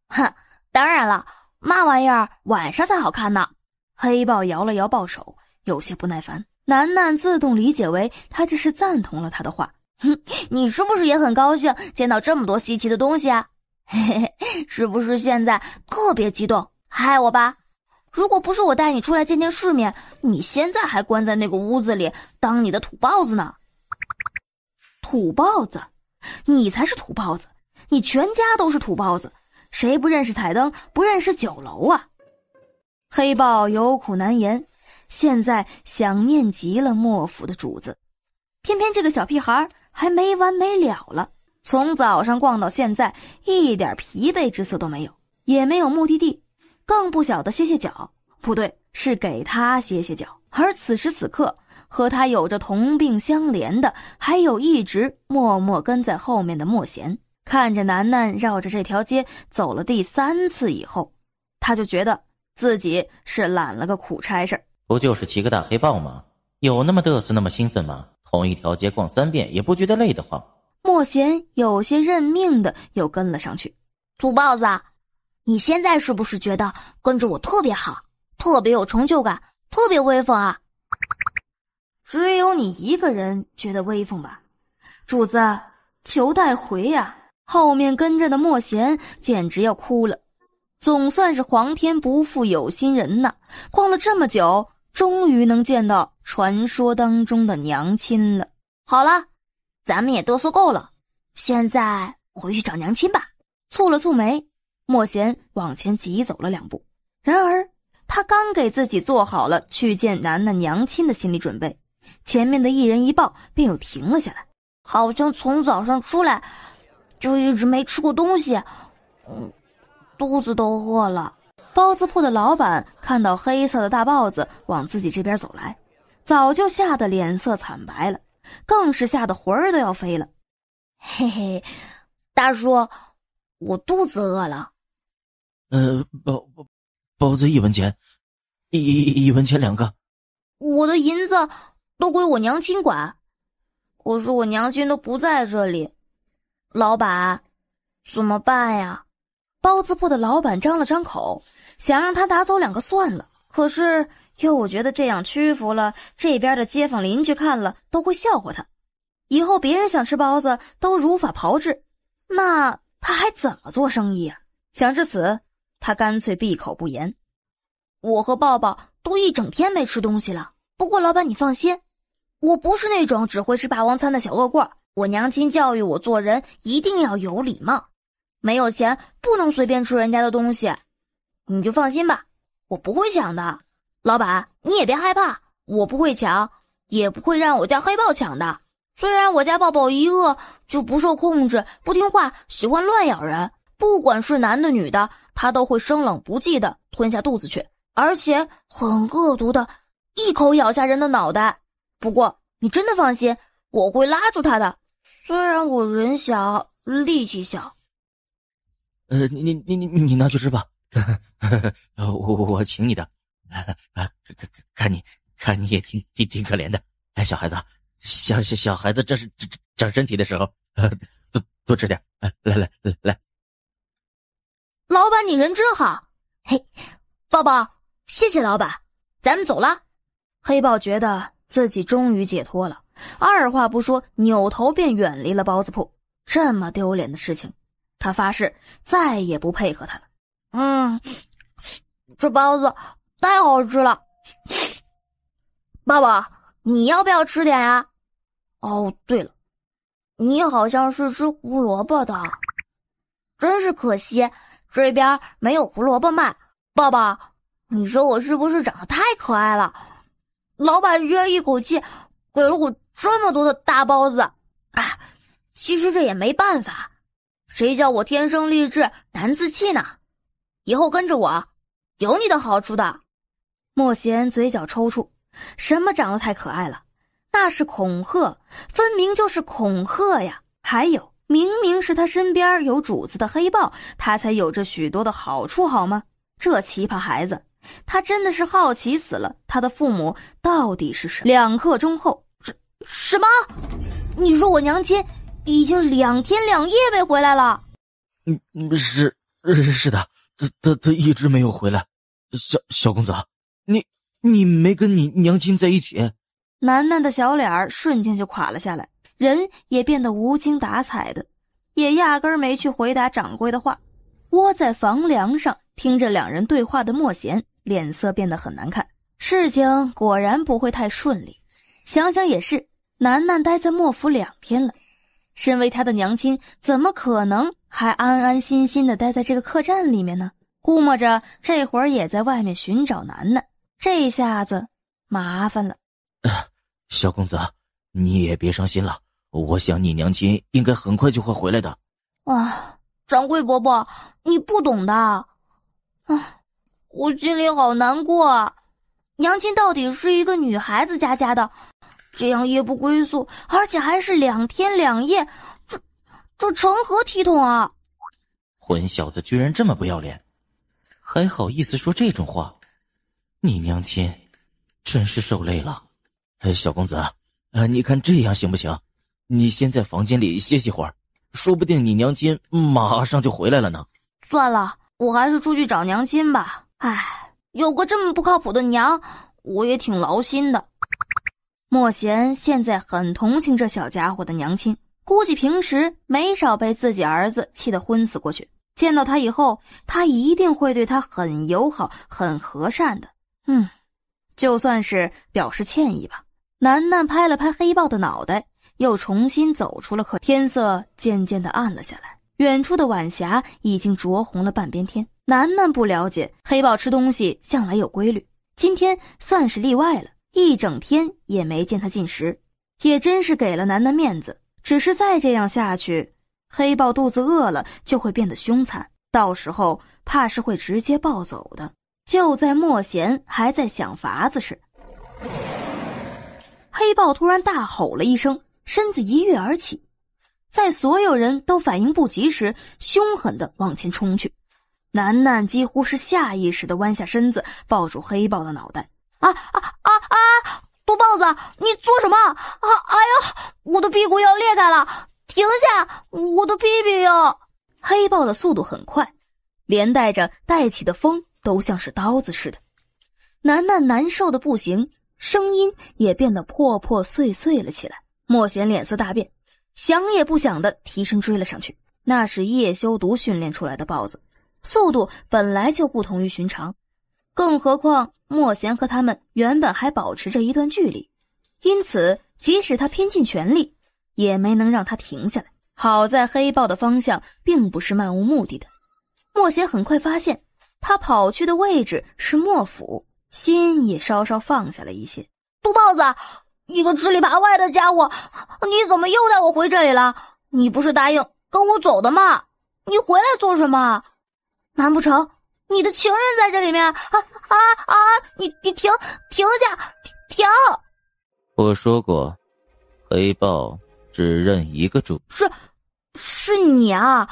哼，当然了，那玩意儿晚上才好看呢。黑豹摇了摇豹手，有些不耐烦。楠楠自动理解为他这是赞同了他的话。你是不是也很高兴见到这么多稀奇的东西啊？嘿嘿，是不是现在特别激动，害我吧？如果不是我带你出来见见世面，你现在还关在那个屋子里当你的土包子呢。土包子？你才是土包子，你全家都是土包子，谁不认识彩灯，不认识酒楼啊？黑豹有苦难言，现在想念极了莫府的主子，偏偏这个小屁孩还没完没了了，从早上逛到现在，一点疲惫之色都没有，也没有目的地，更不晓得歇歇脚，不对，是给他歇歇脚。而此时此刻，和他有着同病相怜的，还有一直默默跟在后面的莫贤。看着楠楠绕着这条街走了第3次以后，他就觉得自己是揽了个苦差事。不就是骑个大黑豹吗？有那么嘚瑟那么兴奋吗？同一条街逛3遍也不觉得累得慌。莫贤有些认命的又跟了上去。土豹子，你现在是不是觉得跟着我特别好，特别有成就感，特别威风啊？只有你一个人觉得威风吧？主子，求带回啊！后面跟着的莫贤简直要哭了，总算是皇天不负有心人呐！逛了这么久，终于能见到传说当中的娘亲了。好了，咱们也嘚瑟够了，现在回去找娘亲吧。蹙了蹙眉，莫贤往前急走了2步。然而他刚给自己做好了去见楠楠娘亲的心理准备，前面的一人一豹便又停了下来，好像从早上出来就一直没吃过东西，肚子都饿了。包子铺的老板看到黑色的大豹子往自己这边走来，早就吓得脸色惨白了，更是吓得魂儿都要飞了。嘿嘿，大叔，我肚子饿了。包子1文钱，1文钱2个。我的银子都归我娘亲管，可是我娘亲都不在这里，老板，怎么办呀？包子铺的老板张了张口，想让他拿走2个算了，可是又觉得这样屈服了，这边的街坊邻居看了都会笑话他，以后别人想吃包子都如法炮制，那他还怎么做生意啊？想至此，他干脆闭口不言。我和抱抱都一整天没吃东西了，不过老板你放心，我不是那种只会吃霸王餐的小恶棍，我娘亲教育我做人一定要有礼貌，没有钱不能随便吃人家的东西，你就放心吧，我不会抢的。老板你也别害怕，我不会抢，也不会让我家黑豹抢的。虽然我家抱抱一饿就不受控制，不听话，喜欢乱咬人，不管是男的女的，他都会生冷不忌的吞下肚子去，而且很恶毒的一口咬下人的脑袋。不过你真的放心，我会拉住他的。虽然我人小力气小。你拿去吃吧，我请你的。看你也挺可怜的。哎，小孩子，小孩子这是长身体的时候，多吃点。来。老板，你人真好。嘿，抱抱，谢谢老板，咱们走了。黑豹觉得自己终于解脱了，二话不说，扭头便远离了包子铺。这么丢脸的事情，他发誓再也不配合他了。这包子太好吃了。爸爸，你要不要吃点呀？哦，对了，你好像是吃胡萝卜的，真是可惜，这边没有胡萝卜卖。爸爸，你说我是不是长得太可爱了？老板居然一口气给了我这么多的大包子。其实这也没办法，谁叫我天生丽质难自弃呢？以后跟着我，有你的好处的。莫贤嘴角抽搐，什么长得太可爱了？那是恐吓，分明就是恐吓呀！还有，明明是他身边有主子的黑豹，他才有着许多的好处，好吗？这奇葩孩子，他真的是好奇死了，他的父母到底是谁？2刻钟后，什么？你说我娘亲已经2天2夜没回来了？是的，他一直没有回来。小公子，你没跟你娘亲在一起？楠楠的小脸瞬间就垮了下来，人也变得无精打采的，也压根儿没去回答掌柜的话。窝在房梁上听着2人对话的莫贤脸色变得很难看，事情果然不会太顺利。想想也是，楠楠待在莫府2天了，身为他的娘亲，怎么可能还安安心心的待在这个客栈里面呢？估摸着这会儿也在外面寻找楠楠，这下子麻烦了。小公子，你也别伤心了，我想你娘亲应该很快就会回来的。掌柜伯伯，你不懂的。我心里好难过啊！娘亲到底是一个女孩子家的，这样夜不归宿，而且还是2天2夜，这成何体统啊！混小子居然这么不要脸，还好意思说这种话，你娘亲真是受累了。小公子，你看这样行不行？你先在房间里歇息会儿，说不定你娘亲马上就回来了呢。算了，我还是出去找娘亲吧。有个这么不靠谱的娘，我也挺劳心的。莫贤现在很同情这小家伙的娘亲，估计平时没少被自己儿子气得昏死过去。见到他以后，他一定会对他很友好、很和善的。就算是表示歉意吧。楠楠拍了拍黑豹的脑袋，又重新走出了客。天色渐渐地暗了下来，远处的晚霞已经灼红了半边天。楠楠不了解黑豹吃东西向来有规律，今天算是例外了，一整天也没见他进食，也真是给了楠楠面子。只是再这样下去，黑豹肚子饿了就会变得凶残，到时候怕是会直接暴走的。就在莫贤还在想法子时，黑豹突然大吼了一声，身子一跃而起，在所有人都反应不及时，凶狠地往前冲去。楠楠几乎是下意识地弯下身子，抱住黑豹的脑袋。毒豹子，你做什么？我的屁股要裂开了！停下，我的屁屁哟！黑豹的速度很快，连带着带起的风都像是刀子似的。楠楠难受的不行，声音也变得破破碎碎了起来。莫贤脸色大变，想也不想的提身追了上去。那是叶修毒训练出来的豹子，速度本来就不同于寻常，更何况莫贤和他们原本还保持着一段距离，因此即使他拼尽全力，也没能让他停下来。好在黑豹的方向并不是漫无目的的，莫贤很快发现他跑去的位置是莫府，心也稍稍放下了一些。毒豹子，一个吃里扒外的家伙，你怎么又带我回这里了？你不是答应跟我走的吗？你回来做什么？难不成你的情人在这里面？你停下！停！我说过，黑豹只认一个主。是你啊！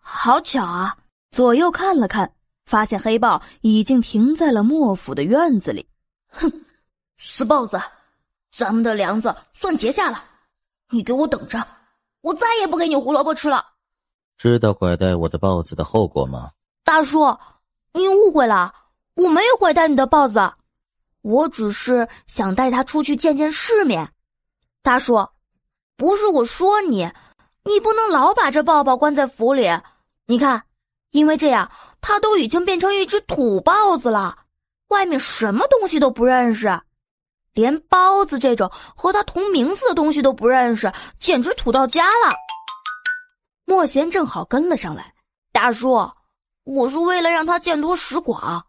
好巧啊！左右看了看，发现黑豹已经停在了莫府的院子里。哼，死豹子，咱们的梁子算结下了，你给我等着，我再也不给你胡萝卜吃了。知道拐带我的豹子的后果吗？大叔，你误会了，我没有拐带你的豹子，我只是想带他出去见见世面。大叔，不是我说你，你不能老把这豹豹关在府里。你看，因为这样，他都已经变成一只土豹子了，外面什么东西都不认识，连包子这种和他同名字的东西都不认识，简直土到家了。莫贤正好跟了上来，大叔，我是为了让他见多识广，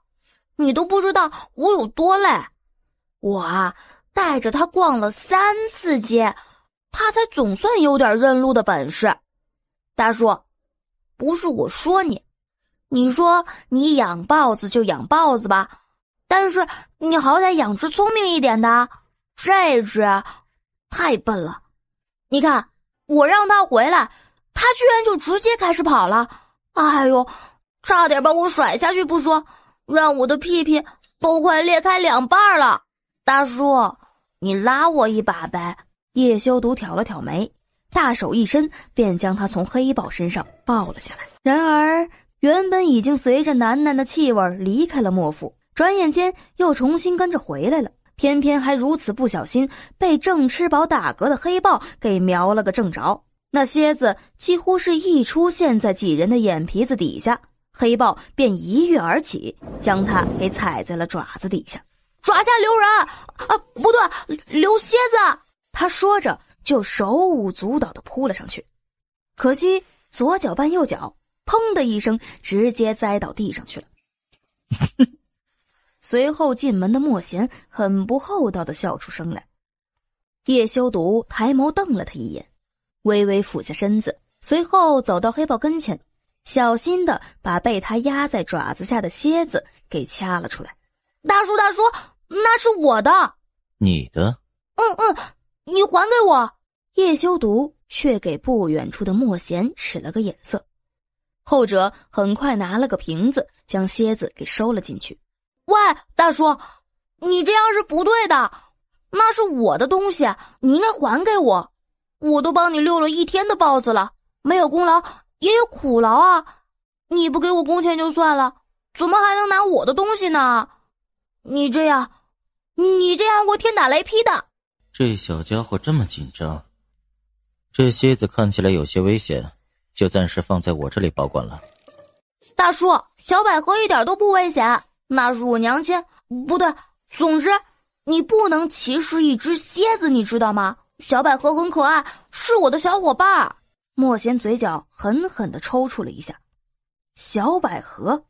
你都不知道我有多累。我啊，带着他逛了3次街，他才总算有点认路的本事。大叔，不是我说你，你说你养豹子就养豹子吧，但是你好歹养只聪明一点的，这只太笨了。你看，我让他回来，他居然就直接开始跑了。哎呦，差点把我甩下去不说，让我的屁屁都快裂开2半了。大叔，你拉我一把呗。叶修独挑了挑眉，大手一伸，便将他从黑豹身上抱了下来。然而原本已经随着楠楠的气味离开了莫府，转眼间又重新跟着回来了，偏偏还如此不小心被正吃饱打嗝的黑豹给瞄了个正着。那蝎子几乎是一出现在几人的眼皮子底下，黑豹便一跃而起，将他给踩在了爪子底下。爪下留人啊，不对，留蝎子！他说着就手舞足蹈地扑了上去，可惜左脚绊右脚，砰的一声直接栽到地上去了。随后进门的莫贤很不厚道地笑出声来。叶修独抬眸瞪了他一眼，微微俯下身子，随后走到黑豹跟前，小心地把被他压在爪子下的蝎子给掐了出来。大叔，那是我的。你的？你还给我。叶修独却给不远处的莫贤使了个眼色，后者很快拿了个瓶子将蝎子给收了进去。喂，大叔，你这样是不对的，那是我的东西，你应该还给我。我都帮你遛了1天的豹子了，没有功劳也有苦劳啊，你不给我工钱就算了，怎么还能拿我的东西呢？你这样会天打雷劈的。这小家伙这么紧张，这蝎子看起来有些危险，就暂时放在我这里保管了。大叔，小百合一点都不危险，那是我娘亲，不对，总之你不能歧视一只蝎子，你知道吗？小百合很可爱，是我的小伙伴。莫贤嘴角狠狠地抽搐了一下。小百合，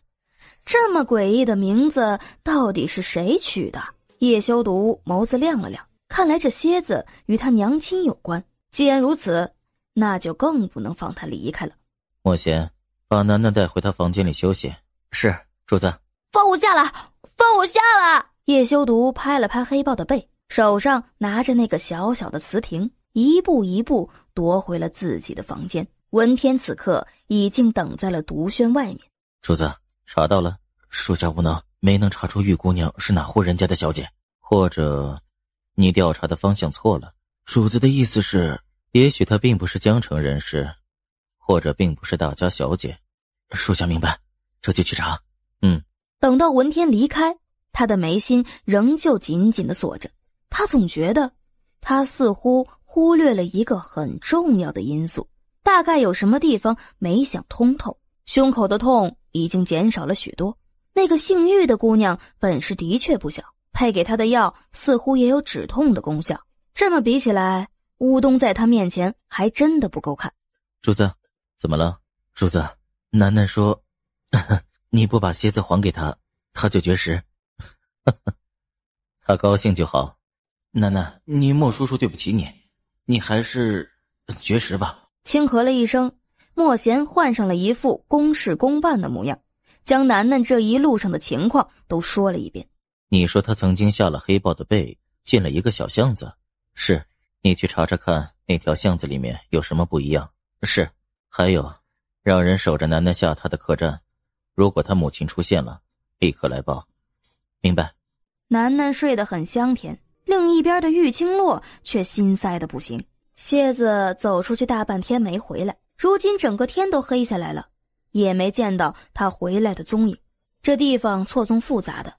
这么诡异的名字到底是谁取的？叶修独眸子亮了亮，看来这蝎子与他娘亲有关。既然如此，那就更不能放他离开了。莫贤，把楠楠带回他房间里休息。是，主子。放我下来，放我下来！叶修独拍了拍黑豹的背，手上拿着那个小小的瓷瓶，一步一步夺回了自己的房间。文天此刻已经等在了毒轩外面。主子，查到了？属下无能，没能查出玉姑娘是哪户人家的小姐。或者你调查的方向错了？主子的意思是，也许她并不是江城人士，或者并不是大家小姐。属下明白，这就去查。等到文天离开，他的眉心仍旧紧紧地锁着。他总觉得他似乎忽略了一个很重要的因素，大概有什么地方没想通透。胸口的痛已经减少了许多，那个姓玉的姑娘本事的确不小，配给她的药似乎也有止痛的功效。这么比起来，乌冬在他面前还真的不够看。主子，怎么了？主子，楠楠说你不把蝎子还给他，他就绝食。他高兴就好。楠楠，你莫叔叔对不起你，你还是绝食吧。轻咳了一声，莫贤换上了一副公事公办的模样，将楠楠这一路上的情况都说了一遍。你说他曾经下了黑豹的背，进了一个小巷子？是，你去查查看那条巷子里面有什么不一样。是，还有，让人守着楠楠下榻的客栈，如果他母亲出现了，立刻来报。明白。楠楠睡得很香甜，另一边的玉清洛却心塞得不行。蝎子走出去大半天没回来，如今整个天都黑下来了，也没见到他回来的踪影。这地方错综复杂的，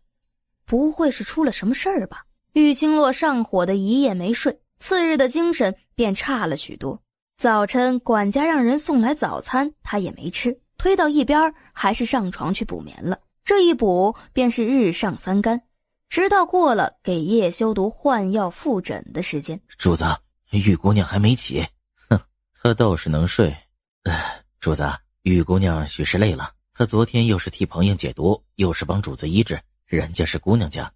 不会是出了什么事儿吧？玉清洛上火的一夜没睡，次日的精神便差了许多。早晨管家让人送来早餐，他也没吃，推到一边，还是上床去补眠了。这一补便是日上三竿，直到过了给叶修毒换药复诊的时间。主子，玉姑娘还没起。哼，她倒是能睡。主子，玉姑娘许是累了，她昨天又是替彭英解毒，又是帮主子医治，人家是姑娘家，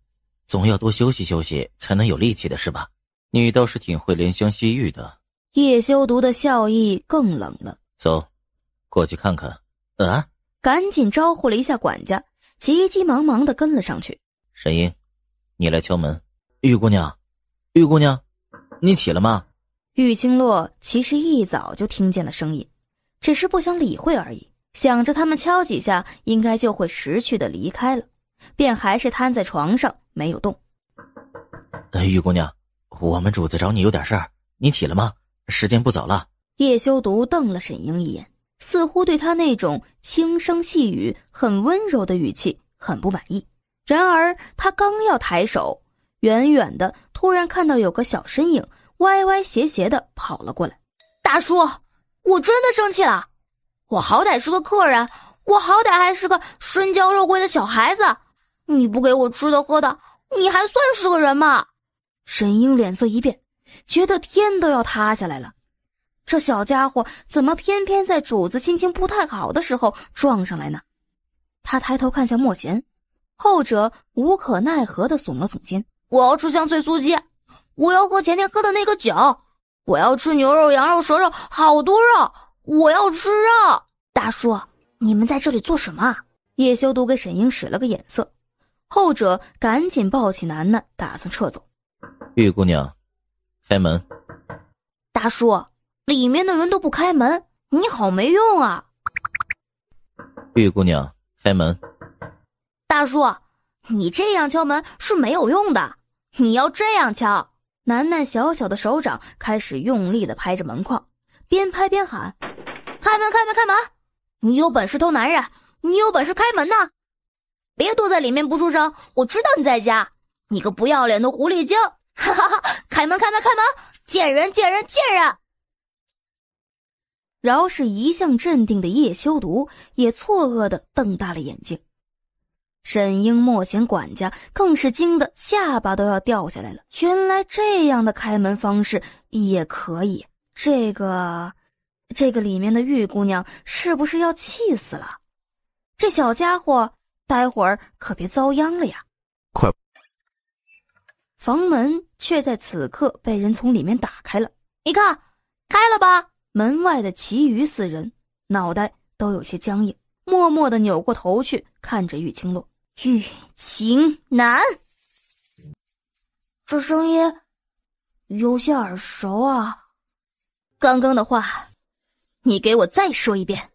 总要多休息休息才能有力气的是吧？你倒是挺会怜香惜玉的。叶修毒的笑意更冷了。走，过去看看。啊！赶紧招呼了一下管家，急急忙忙地跟了上去。沈英，你来敲门。玉姑娘，玉姑娘，你起了吗？玉清洛其实一早就听见了声音，只是不想理会而已，想着他们敲几下应该就会识趣地离开了，便还是瘫在床上没有动。玉姑娘，我们主子找你有点事儿，你起了吗？时间不早了。叶修毒瞪了沈英一眼，似乎对他那种轻声细语很温柔的语气很不满意。然而他刚要抬手，远远的突然看到有个小身影歪歪斜斜的跑了过来。大叔，我真的生气了，我好歹是个客人，我好歹还是个身娇肉贵的小孩子，你不给我吃的喝的，你还算是个人吗？沈英脸色一变，觉得天都要塌下来了。这小家伙怎么偏偏在主子心情不太好的时候撞上来呢？他抬头看向莫贤，后者无可奈何地耸了耸肩。我要吃香脆酥鸡，我要喝前天喝的那个酒，我要吃牛肉、羊肉、蛇肉，好多肉，我要吃肉。大叔，你们在这里做什么啊？叶修毒给沈英使了个眼色，后者赶紧抱起楠楠打算撤走。玉姑娘，开门。大叔，里面的人都不开门，你好没用啊。玉姑娘，开门。大叔，你这样敲门是没有用的，你要这样敲。楠楠小小的手掌开始用力地拍着门框，边拍边喊：开门开门开门，你有本事偷男人，你有本事开门呐，别躲在里面不出声，我知道你在家，你个不要脸的狐狸精。哈哈哈！开门开门开门，见人见人见人。饶是一向镇定的叶修毒也错愕地瞪大了眼睛。沈英、莫贤管家更是惊得下巴都要掉下来了，原来这样的开门方式也可以。这个里面的玉姑娘是不是要气死了？这小家伙待会儿可别遭殃了呀。快！房门却在此刻被人从里面打开了。你看，开了吧。门外的其余四人脑袋都有些僵硬，默默地扭过头去看着玉清洛。玉清南，这声音有些耳熟啊。刚刚的话你给我再说一遍。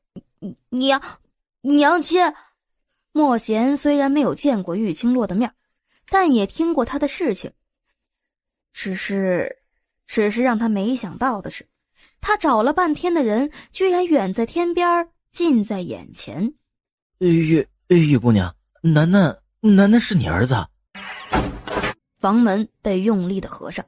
娘亲。莫贤虽然没有见过玉清洛的面，但也听过他的事情，只是让他没想到的是，他找了半天的人居然远在天边，近在眼前。玉姑娘，楠楠是你儿子。房门被用力的合上，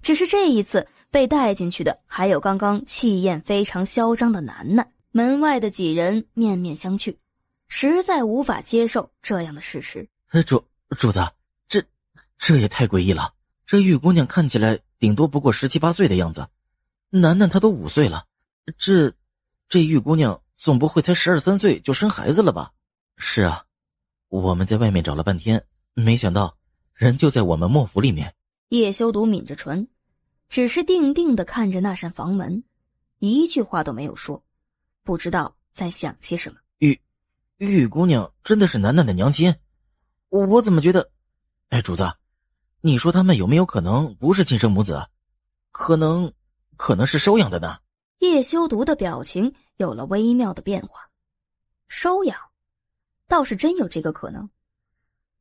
只是这一次被带进去的还有刚刚气焰非常嚣张的楠楠。门外的几人面面相觑，实在无法接受这样的事实。主子，这也太诡异了。这玉姑娘看起来顶多不过17、18岁的样子，楠楠她都5岁了，这玉姑娘总不会才12、13岁就生孩子了吧？是啊，我们在外面找了半天，没想到人就在我们莫府里面。叶修毒抿着唇，只是定定地看着那扇房门，一句话都没有说，不知道在想些什么。玉姑娘真的是楠楠的娘亲？我怎么觉得……主子，你说他们有没有可能不是亲生母子？可能是收养的呢。叶修读的表情有了微妙的变化。收养，倒是真有这个可能。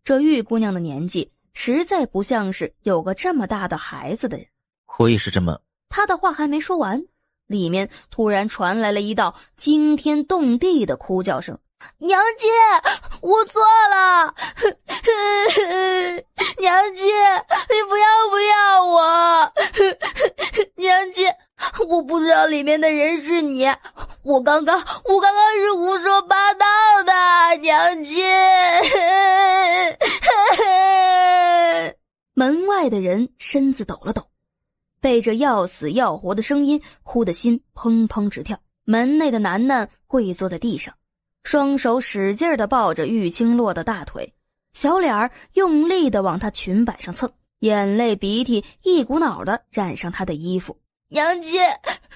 这玉姑娘的年纪实在不像是有个这么大的孩子的人。我也是这么……他的话还没说完，里面突然传来了一道惊天动地的哭叫声：“娘亲，我错了，娘亲，你不要我，娘亲，我不知道里面的人是你，我刚刚是胡说八道的，娘亲。”门外的人身子抖了抖，被这要死要活的声音哭得心砰砰直跳。门内的楠楠跪坐在地上，双手使劲地抱着玉清洛的大腿，小脸儿用力地往他裙摆上蹭，眼泪鼻涕一股脑地染上他的衣服。娘亲，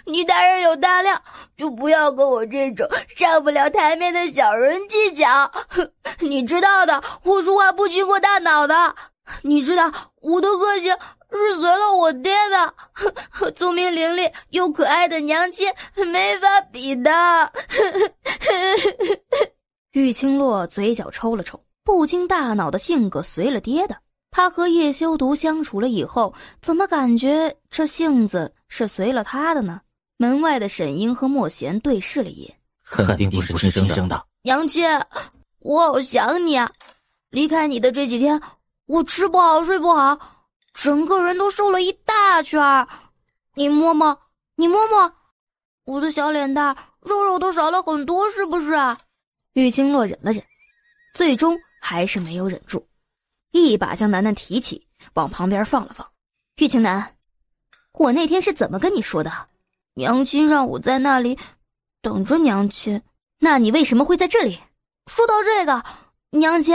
你大人有大量，就不要跟我这种上不了台面的小人计较。你知道的，我说话不经过大脑的。你知道我的个性是随了我爹的，聪明伶俐又可爱的娘亲没法比的。玉清洛嘴角抽了抽，不经大脑的性格随了爹的。他和叶修读相处了以后，怎么感觉这性子是随了他的呢？门外的沈英和莫贤对视了一眼，肯定不是亲生的。娘亲，我好想你啊！离开你的这几天，我吃不好睡不好，整个人都瘦了一大圈儿。你摸摸，我的小脸蛋肉都少了很多，是不是啊？玉清洛忍了忍，最终还是没有忍住，一把将楠楠提起，往旁边放了放。玉清南，我那天是怎么跟你说的？娘亲让我在那里等着娘亲。那你为什么会在这里？说到这个，娘亲，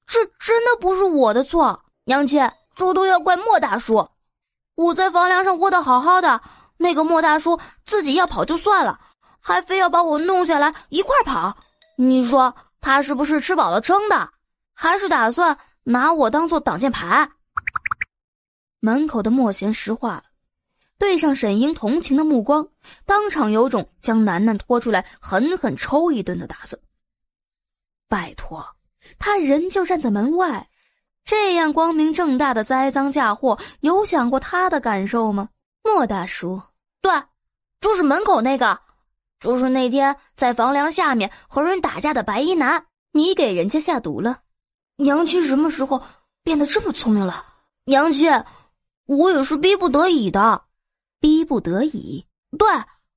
这真的不是我的错。娘亲，这都要怪莫大叔。我在房梁上窝得好好的，那个莫大叔自己要跑就算了，还非要把我弄下来一块跑。你说他是不是吃饱了撑的，还是打算拿我当做挡箭牌？门口的莫贤石化了，对上沈英同情的目光，当场有种将楠楠拖出来狠狠抽一顿的打算。拜托，他人就站在门外，这样光明正大的栽赃嫁祸，有想过他的感受吗？莫大叔，对，就是门口那个，就是那天在房梁下面和人打架的白衣男。你给人家下毒了？娘亲什么时候变得这么聪明了？娘亲，我也是逼不得已的。逼不得已？对，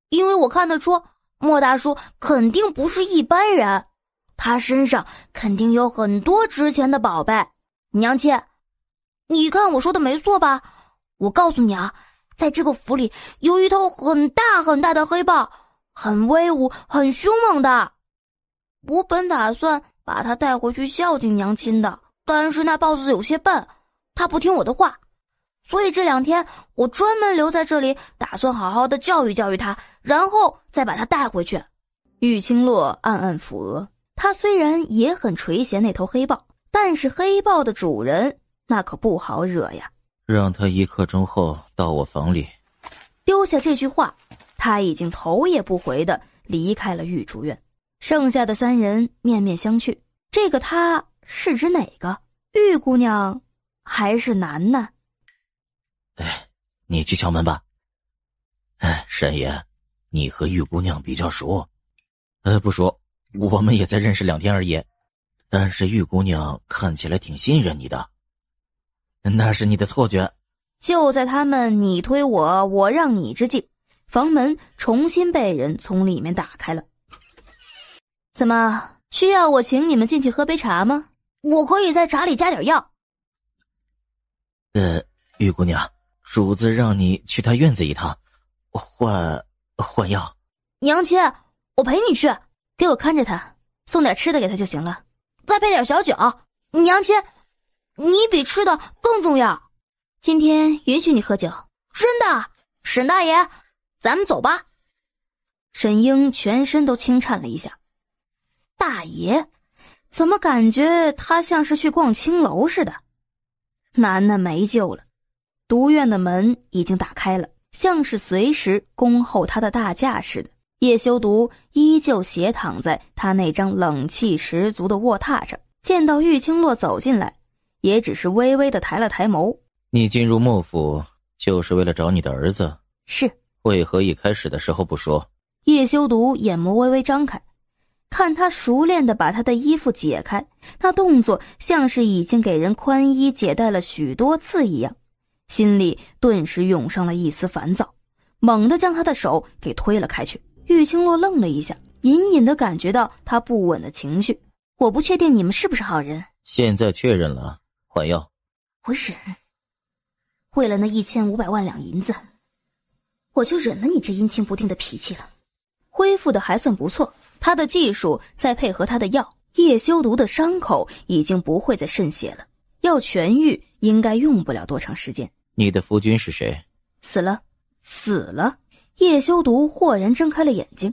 因为我看得出莫大叔肯定不是一般人，他身上肯定有很多值钱的宝贝。娘亲，你看我说的没错吧？我告诉你啊，在这个府里有一头很大很大的黑豹，很威武很凶猛的。我本打算把他带回去孝敬娘亲的，但是那豹子有些笨，他不听我的话，所以这2天我专门留在这里，打算好好的教育教育他，然后再把他带回去。玉清洛暗暗抚额，他虽然也很垂涎那头黑豹，但是黑豹的主人那可不好惹呀。让他1刻钟后到我房里。丢下这句话，他已经头也不回地离开了御竹院。剩下的3人面面相觑，这个他是指哪个？玉姑娘还是楠楠？你去敲门吧。沈爷，你和玉姑娘比较熟？不熟，我们也才认识2天而已。但是玉姑娘看起来挺信任你的。那是你的错觉。就在他们你推我，我让你之际，房门重新被人从里面打开了。怎么，需要我请你们进去喝杯茶吗？我可以在茶里加点药。玉姑娘，主子让你去他院子一趟，换药。娘亲，我陪你去。给我看着他，送点吃的给他就行了。再配点小酒。娘亲，你比吃的更重要。今天允许你喝酒。真的？沈大爷，咱们走吧。沈英全身都轻颤了一下。大爷，怎么感觉他像是去逛青楼似的？楠楠没救了，独院的门已经打开了，像是随时恭候他的大驾似的。叶修独依旧斜躺在他那张冷气十足的卧榻上，见到玉清洛走进来，也只是微微的抬了抬眸。你进入莫府就是为了找你的儿子？是。为何一开始的时候不说？叶修独眼眸微微张开，看他熟练地把他的衣服解开，那动作像是已经给人宽衣解带了许多次一样，心里顿时涌上了一丝烦躁，猛地将他的手给推了开去。玉清洛愣了一下，隐隐地感觉到他不稳的情绪。我不确定你们是不是好人。现在确认了，还要？我忍，为了那1500万两银子，我就忍了你这阴晴不定的脾气了。恢复的还算不错，他的技术再配合他的药，叶修独的伤口已经不会再渗血了，要痊愈应该用不了多长时间。你的夫君是谁？死了。死了。叶修独豁然睁开了眼睛，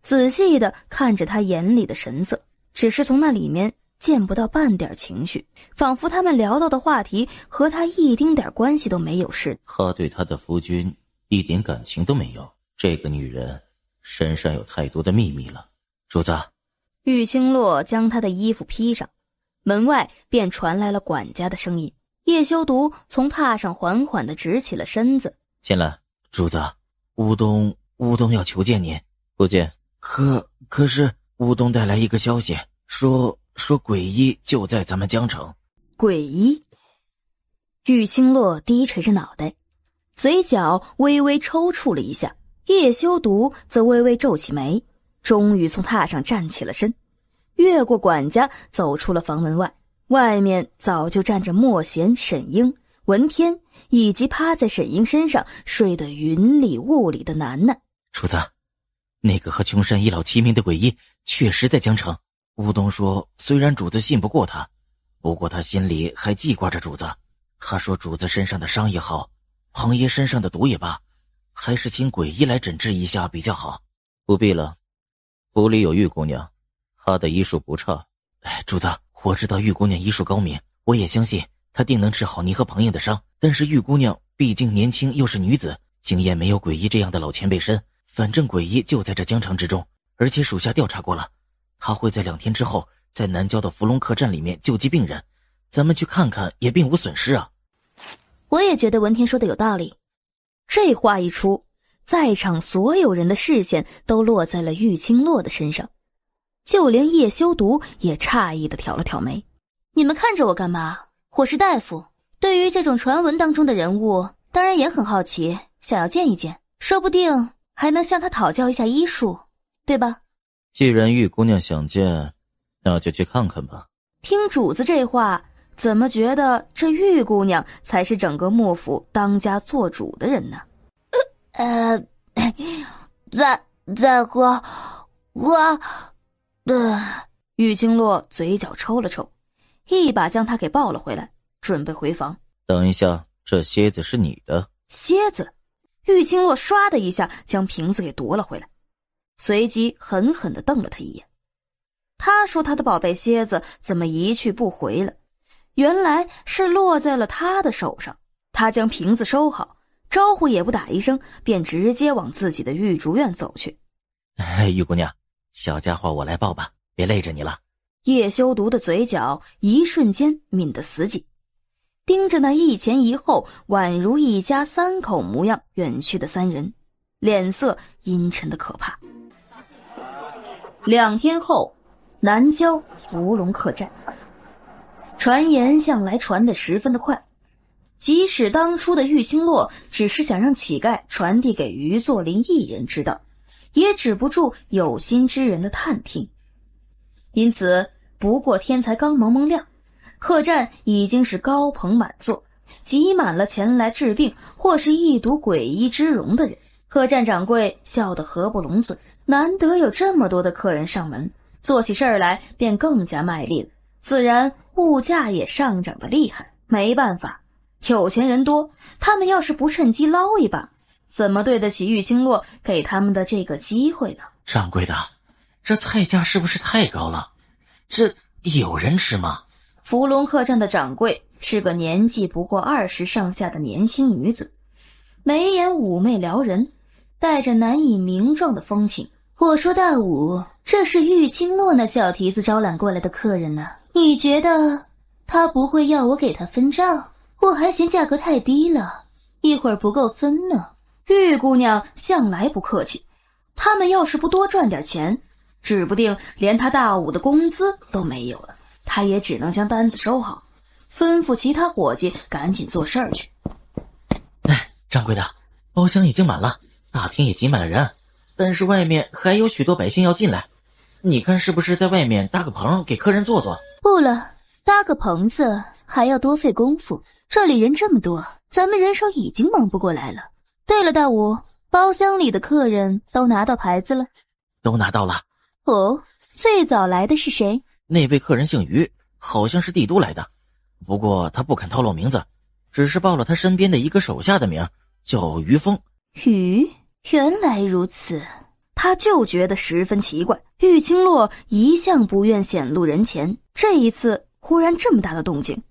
仔细地看着他眼里的神色，只是从那里面见不到半点情绪，仿佛他们聊到的话题和他一丁点关系都没有似的。他对他的夫君一点感情都没有，这个女人身上有太多的秘密了。主子。玉清洛将他的衣服披上，门外便传来了管家的声音。叶修独从榻上缓缓地直起了身子。进来。主子，乌东要求见您。不见。可是乌东带来一个消息，说鬼医就在咱们江城。鬼医？玉清洛低垂着脑袋，嘴角微微抽搐了一下。叶修独则微微皱起眉，终于从榻上站起了身，越过管家走出了房门外。外面早就站着莫贤、沈英、文天以及趴在沈英身上睡得云里雾里的楠楠。主子，那个和琼山一老齐名的鬼医确实在江城。乌东说，虽然主子信不过他，不过他心里还记挂着主子。他说主子身上的伤也好，庞爷身上的毒也罢，还是请鬼医来诊治一下比较好。不必了，府里有玉姑娘，她的医术不差。主子，我知道玉姑娘医术高明，我也相信她定能治好你和庞爷的伤，但是玉姑娘毕竟年轻又是女子，经验没有鬼医这样的老前辈深。反正鬼医就在这江城之中，而且属下调查过了，他会在2天之后在南郊的伏龙客栈里面救济病人，咱们去看看也并无损失啊。我也觉得文天说的有道理。这话一出，在场所有人的视线都落在了玉清洛的身上，就连叶修独也诧异地挑了挑眉。你们看着我干嘛？我是大夫，对于这种传闻当中的人物，当然也很好奇，想要见一见，说不定还能向他讨教一下医术，对吧？既然玉姑娘想见，那就去看看吧。听主子这话，怎么觉得这玉姑娘才是整个幕府当家做主的人呢？在喝。玉清洛嘴角抽了抽，一把将他给抱了回来，准备回房。等一下，这蝎子是你的。蝎子？玉清洛唰的一下将瓶子给夺了回来，随即狠狠地瞪了他一眼。他说他的宝贝蝎子怎么一去不回了？原来是落在了他的手上。他将瓶子收好，招呼也不打一声，便直接往自己的御竹院走去。玉姑娘，小家伙我来抱吧，别累着你了。叶修独的嘴角一瞬间抿得死紧，盯着那一前一后宛如一家3口模样远去的3人，脸色阴沉的可怕。2天后，南郊伏龙客栈。传言向来传得十分的快，即使当初的玉清洛只是想让乞丐传递给于作霖一人知道，也止不住有心之人的探听。因此不过天才刚蒙蒙亮，客栈已经是高朋满座，挤满了前来治病或是一睹诡异之容的人。客栈掌柜笑得合不拢嘴，难得有这么多的客人上门，做起事儿来便更加卖力了。自然物价也上涨得厉害，没办法，有钱人多，他们要是不趁机捞一把，怎么对得起玉清洛给他们的这个机会呢？掌柜的，这菜价是不是太高了？这有人吃吗？伏龙客栈的掌柜是个年纪不过20上下的年轻女子，眉眼妩媚撩人，带着难以名状的风情。我说大武，这是玉清洛那小蹄子招揽过来的客人呢，你觉得他不会要我给他分账？我还嫌价格太低了，一会儿不够分呢。玉姑娘向来不客气，他们要是不多赚点钱，指不定连他大武的工资都没有了。他也只能将单子收好，吩咐其他伙计赶紧做事儿去。掌柜的，包厢已经满了，大厅也挤满了人，但是外面还有许多百姓要进来，你看是不是在外面搭个棚给客人坐坐？不了，搭个棚子还要多费功夫，这里人这么多，咱们人手已经忙不过来了。对了，大武，包厢里的客人都拿到牌子了？都拿到了。哦，最早来的是谁？那位客人姓于，好像是帝都来的，不过他不肯透露名字，只是报了他身边的一个手下的名，叫于峰。于，原来如此。他就觉得十分奇怪，玉清洛一向不愿显露人前，这一次忽然这么大的动静，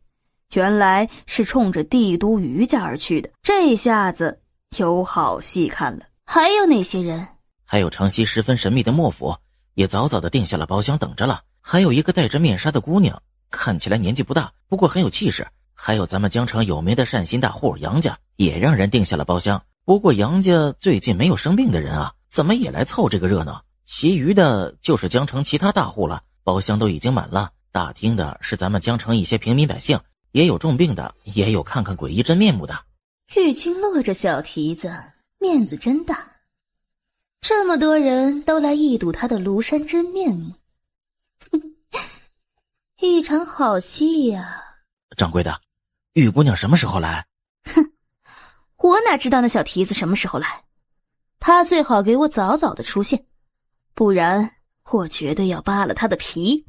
原来是冲着帝都于家而去的。这下子有好戏看了。还有哪些人？还有长西十分神秘的莫府，也早早的定下了包厢等着了。还有一个戴着面纱的姑娘，看起来年纪不大，不过很有气势。还有咱们江城有名的善心大户杨家，也让人定下了包厢。不过杨家最近没有生病的人啊，怎么也来凑这个热闹？其余的就是江城其他大户了，包厢都已经满了。大厅的是咱们江城一些平民百姓，也有重病的，也有看看诡异真面目的。玉清洛这小蹄子面子真大，这么多人都来一睹他的庐山真面目，一场好戏呀。掌柜的，玉姑娘什么时候来？哼，我哪知道那小蹄子什么时候来？他最好给我早早的出现，不然我绝对要扒了他的皮。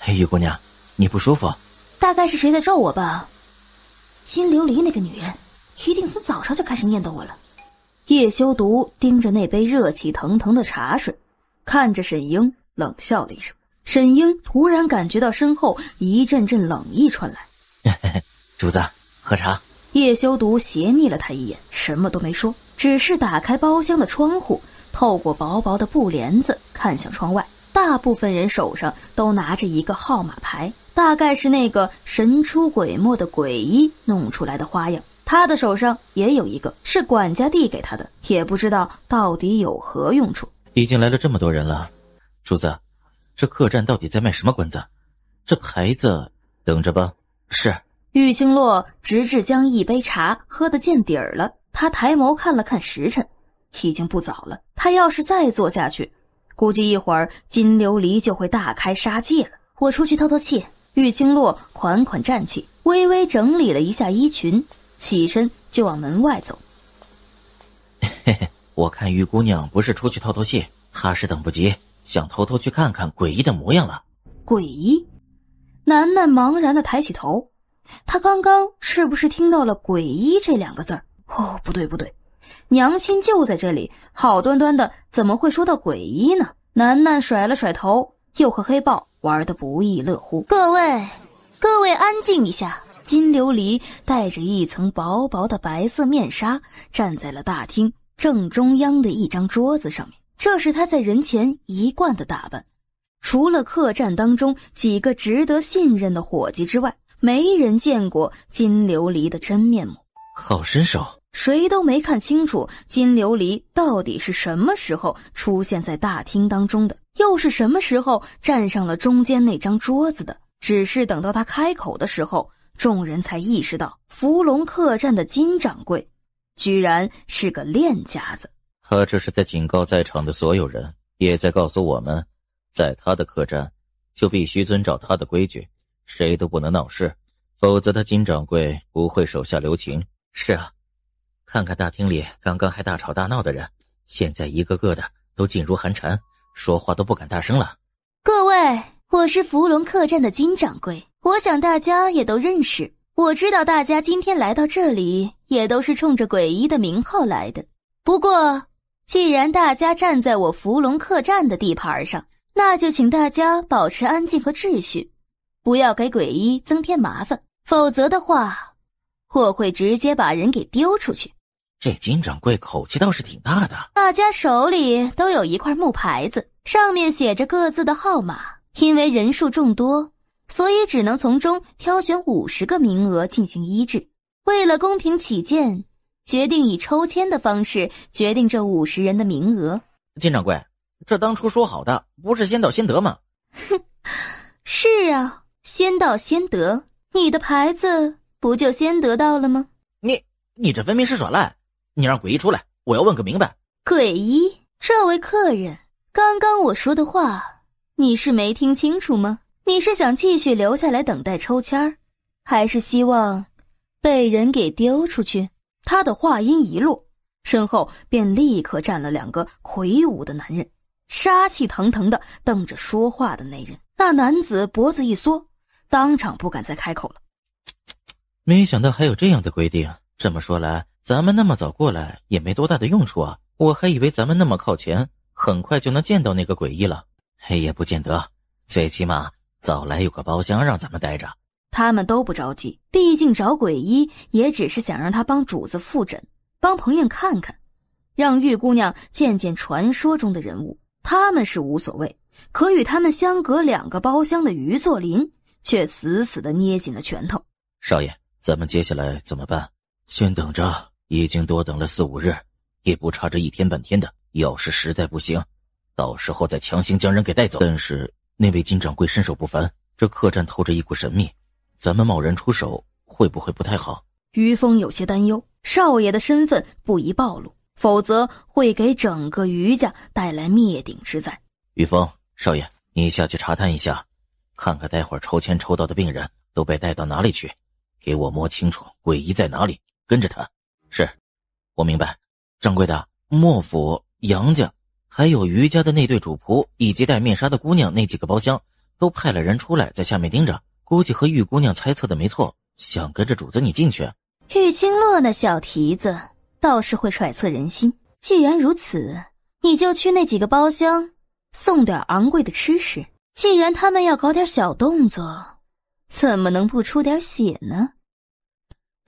玉姑娘，你不舒服？大概是谁在咒我吧。金琉璃那个女人一定从早上就开始念叨我了。叶修独盯着那杯热气腾腾的茶水，看着沈英冷笑了一声。沈英突然感觉到身后一阵阵冷意传来。主子，喝茶。叶修独斜睨了他一眼，什么都没说，只是打开包厢的窗户，透过薄薄的布帘子看向窗外。大部分人手上都拿着一个号码牌，大概是那个神出鬼没的鬼医弄出来的花样。他的手上也有一个，是管家递给他的，也不知道到底有何用处。已经来了这么多人了，主子，这客栈到底在卖什么关子？这牌子等着吧。是。玉清洛直至将一杯茶喝得见底儿了，他抬眸看了看时辰，已经不早了。他要是再坐下去，估计一会儿金琉璃就会大开杀戒了。我出去透透气。玉清洛款款站起，微微整理了一下衣裙，起身就往门外走。嘿嘿，我看玉姑娘不是出去透透气，她是等不及，想偷偷去看看诡异的模样了。诡异？楠楠茫然地抬起头，他刚刚是不是听到了诡异这两个字儿？哦，不对不对，娘亲就在这里，好端端的怎么会说到诡异呢？楠楠甩了甩头，又和黑豹玩得不亦乐乎。各位安静一下。金琉璃带着一层薄薄的白色面纱，站在了大厅正中央的一张桌子上面，这是他在人前一贯的打扮。除了客栈当中几个值得信任的伙计之外，没人见过金琉璃的真面目。好身手。谁都没看清楚金琉璃到底是什么时候出现在大厅当中的，又是什么时候站上了中间那张桌子的。只是等到他开口的时候，众人才意识到福龙客栈的金掌柜居然是个练家子。他这是在警告在场的所有人，也在告诉我们，在他的客栈就必须遵照他的规矩，谁都不能闹事，否则他金掌柜不会手下留情。是啊，看看大厅里刚刚还大吵大闹的人，现在一个个的都噤如寒蝉，说话都不敢大声了。各位，我是福龙客栈的金掌柜，我想大家也都认识。我知道大家今天来到这里也都是冲着诡异的名号来的，不过既然大家站在我福龙客栈的地盘上，那就请大家保持安静和秩序，不要给诡异增添麻烦，否则的话或会直接把人给丢出去。这金掌柜口气倒是挺大的。大家手里都有一块木牌子，上面写着各自的号码。因为人数众多，所以只能从中挑选50个名额进行医治。为了公平起见，决定以抽签的方式决定这50人的名额。金掌柜，这当初说好的不是先到先得吗？哼，是啊，先到先得，你的牌子不就先得到了吗？你这分明是耍赖！你让诡异出来，我要问个明白。诡异，这位客人，刚刚我说的话，你是没听清楚吗？你是想继续留下来等待抽签儿，还是希望被人给丢出去？他的话音一落，身后便立刻站了2个魁梧的男人，杀气腾腾地瞪着说话的那人。那男子脖子一缩，当场不敢再开口了。没想到还有这样的规定，这么说来，咱们那么早过来也没多大的用处啊！我还以为咱们那么靠前，很快就能见到那个诡异了。也不见得，最起码早来有个包厢让咱们待着。他们都不着急，毕竟找诡医也只是想让他帮主子复诊，帮朋友看看，让玉姑娘见见传说中的人物。他们是无所谓，可与他们相隔2个包厢的于作霖却死死地捏紧了拳头。少爷，咱们接下来怎么办？先等着，已经多等了4、5日，也不差这1天半天的。要是实在不行，到时候再强行将人给带走。但是那位金掌柜身手不凡，这客栈透着一股神秘，咱们贸然出手会不会不太好？于峰有些担忧，少爷的身份不宜暴露，否则会给整个于家带来灭顶之灾。于峰，少爷，你下去查探一下，看看待会儿抽签抽到的病人都被带到哪里去，给我摸清楚诡异在哪里，跟着他。是，我明白。掌柜的，莫府、杨家还有于家的那对主仆以及戴面纱的姑娘那几个包厢都派了人出来在下面盯着，估计和玉姑娘猜测的没错，想跟着主子你进去。玉清乐那小蹄子倒是会揣测人心，既然如此，你就去那几个包厢送点昂贵的吃食。既然他们要搞点小动作，怎么能不出点血呢？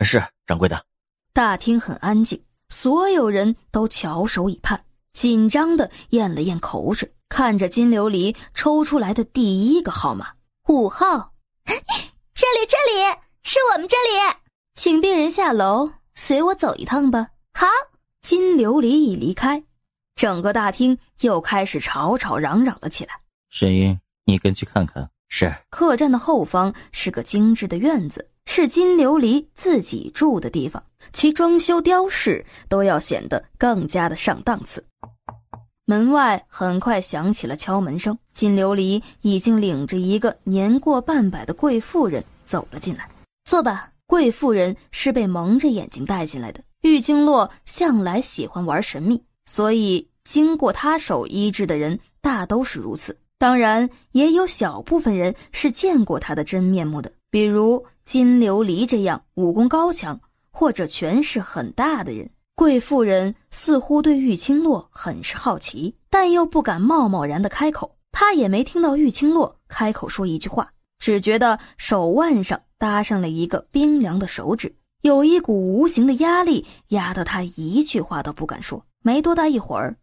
是，掌柜的。大厅很安静，所有人都翘首以盼，紧张地咽了咽口水，看着金琉璃抽出来的第1个号码5号。这里是我们这里，请病人下楼，随我走一趟吧。好。金琉璃一离开，整个大厅又开始吵吵嚷嚷了起来。沈英，你跟去看看。是。客栈的后方是个精致的院子，是金琉璃自己住的地方，其装修雕饰都要显得更加的上档次。门外很快响起了敲门声，金琉璃已经领着一个年过半百的贵妇人走了进来。坐吧。贵妇人是被蒙着眼睛带进来的。玉清洛向来喜欢玩神秘，所以经过他手医治的人大都是如此。当然也有小部分人是见过他的真面目的，比如金琉璃这样武功高强或者权势很大的人。贵妇人似乎对玉清洛很是好奇，但又不敢贸贸然地开口。她也没听到玉清洛开口说一句话，只觉得手腕上搭上了一个冰凉的手指，有一股无形的压力压得她一句话都不敢说。没多大一会儿，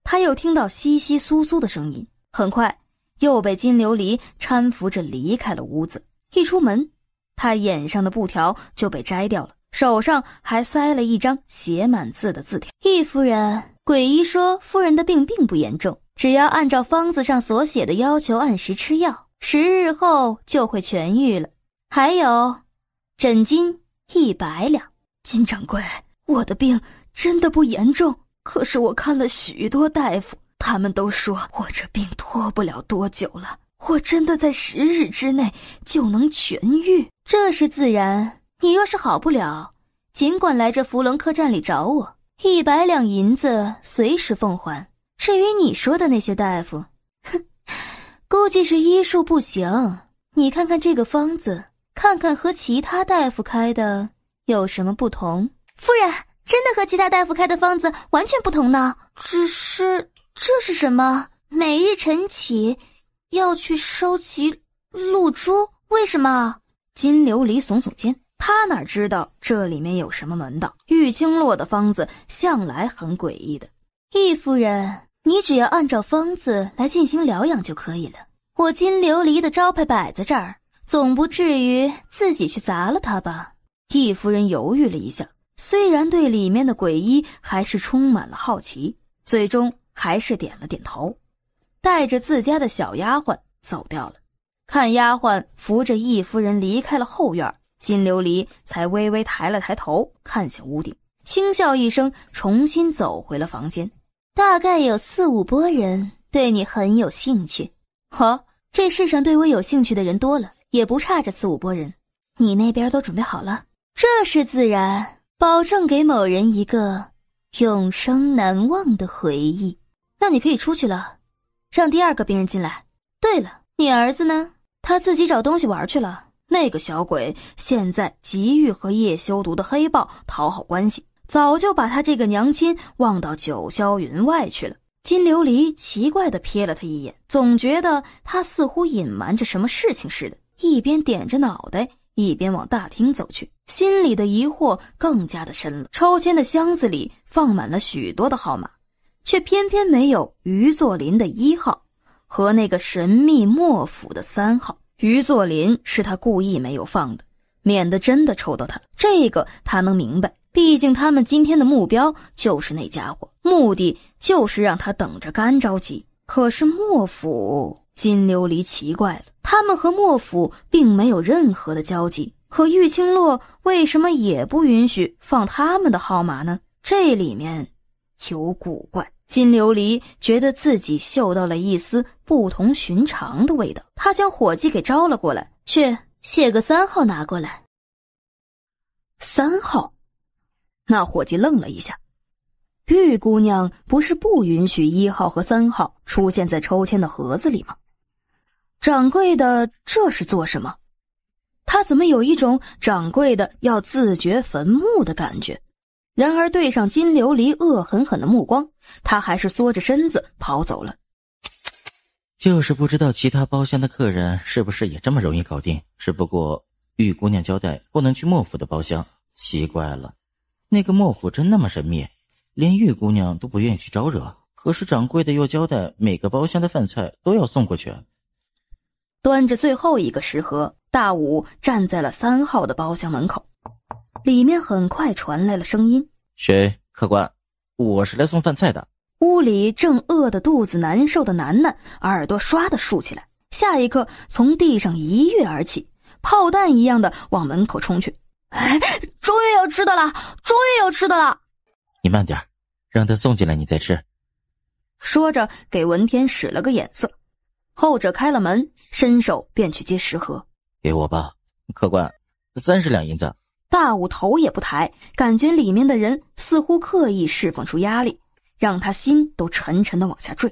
她又听到窸窸窣窣的声音，很快又被金琉璃搀扶着离开了屋子。一出门，她眼上的布条就被摘掉了，手上还塞了一张写满字的字条。易夫人，诡医说夫人的病并不严重，只要按照方子上所写的要求按时吃药，10日后就会痊愈了。还有，诊金100两。金掌柜，我的病真的不严重，可是我看了许多大夫，他们都说我这病拖不了多久了，我真的在10日之内就能痊愈。这是自然，你若是好不了，尽管来这福隆客栈里找我，100两银子随时奉还。至于你说的那些大夫，哼，估计是医术不行。你看看这个方子，看看和其他大夫开的有什么不同。夫人，真的和其他大夫开的方子完全不同呢。这是什么？每日晨起要去收集露珠，为什么？金琉璃耸耸肩，他哪知道这里面有什么门道？玉清洛的方子向来很诡异的。易夫人，你只要按照方子来进行疗养就可以了。我金琉璃的招牌摆在这儿，总不至于自己去砸了它吧？易夫人犹豫了一下，虽然对里面的鬼医还是充满了好奇，最终还是点了点头，带着自家的小丫鬟走掉了。看丫鬟扶着易夫人离开了后院，金琉璃才微微抬了抬头，看向屋顶，轻笑一声，重新走回了房间。大概有4、5拨人对你很有兴趣。这世上对我有兴趣的人多了，也不差这4、5拨人。你那边都准备好了？这是自然，保证给某人一个永生难忘的回忆。那你可以出去了，让第2个病人进来。对了，你儿子呢？他自己找东西玩去了。那个小鬼现在急于和叶修毒的黑豹讨好关系，早就把他这个娘亲忘到九霄云外去了。金琉璃奇怪地瞥了他一眼，总觉得他似乎隐瞒着什么事情似的，一边点着脑袋，一边往大厅走去，心里的疑惑更加的深了。抽签的箱子里放满了许多的号码，却偏偏没有于作霖的1号和那个神秘莫府的3号。于作霖是他故意没有放的，免得真的抽到他。这个他能明白，毕竟他们今天的目标就是那家伙，目的就是让他等着干着急。可是莫府，金琉璃奇怪了，他们和莫府并没有任何的交集，可玉清洛为什么也不允许放他们的号码呢？这里面有古怪。金琉璃觉得自己嗅到了一丝不同寻常的味道，他将伙计给招了过来，去写个3号拿过来。3号？那伙计愣了一下，玉姑娘不是不允许1号和3号出现在抽签的盒子里吗？掌柜的这是做什么？他怎么有一种掌柜的要自掘坟墓的感觉？然而对上金琉璃恶狠狠的目光，他还是缩着身子跑走了。就是不知道其他包厢的客人是不是也这么容易搞定，只不过玉姑娘交代不能去莫府的包厢。奇怪了，那个莫府真那么神秘，连玉姑娘都不愿意去招惹，可是掌柜的又交代每个包厢的饭菜都要送过去。端着最后一个食盒，大武站在了3号的包厢门口，里面很快传来了声音：谁？客官，我是来送饭菜的。屋里正饿得肚子难受的楠楠耳朵唰地竖起来，下一刻从地上一跃而起，炮弹一样的往门口冲去。终于有吃的了，终于有吃的了！你慢点，让他送进来你再吃。说着给文天使了个眼色，后者开了门，伸手便去接食盒。给我吧，客官，30两银子。大武头也不抬，感觉里面的人似乎刻意释放出压力，让他心都沉沉的往下坠。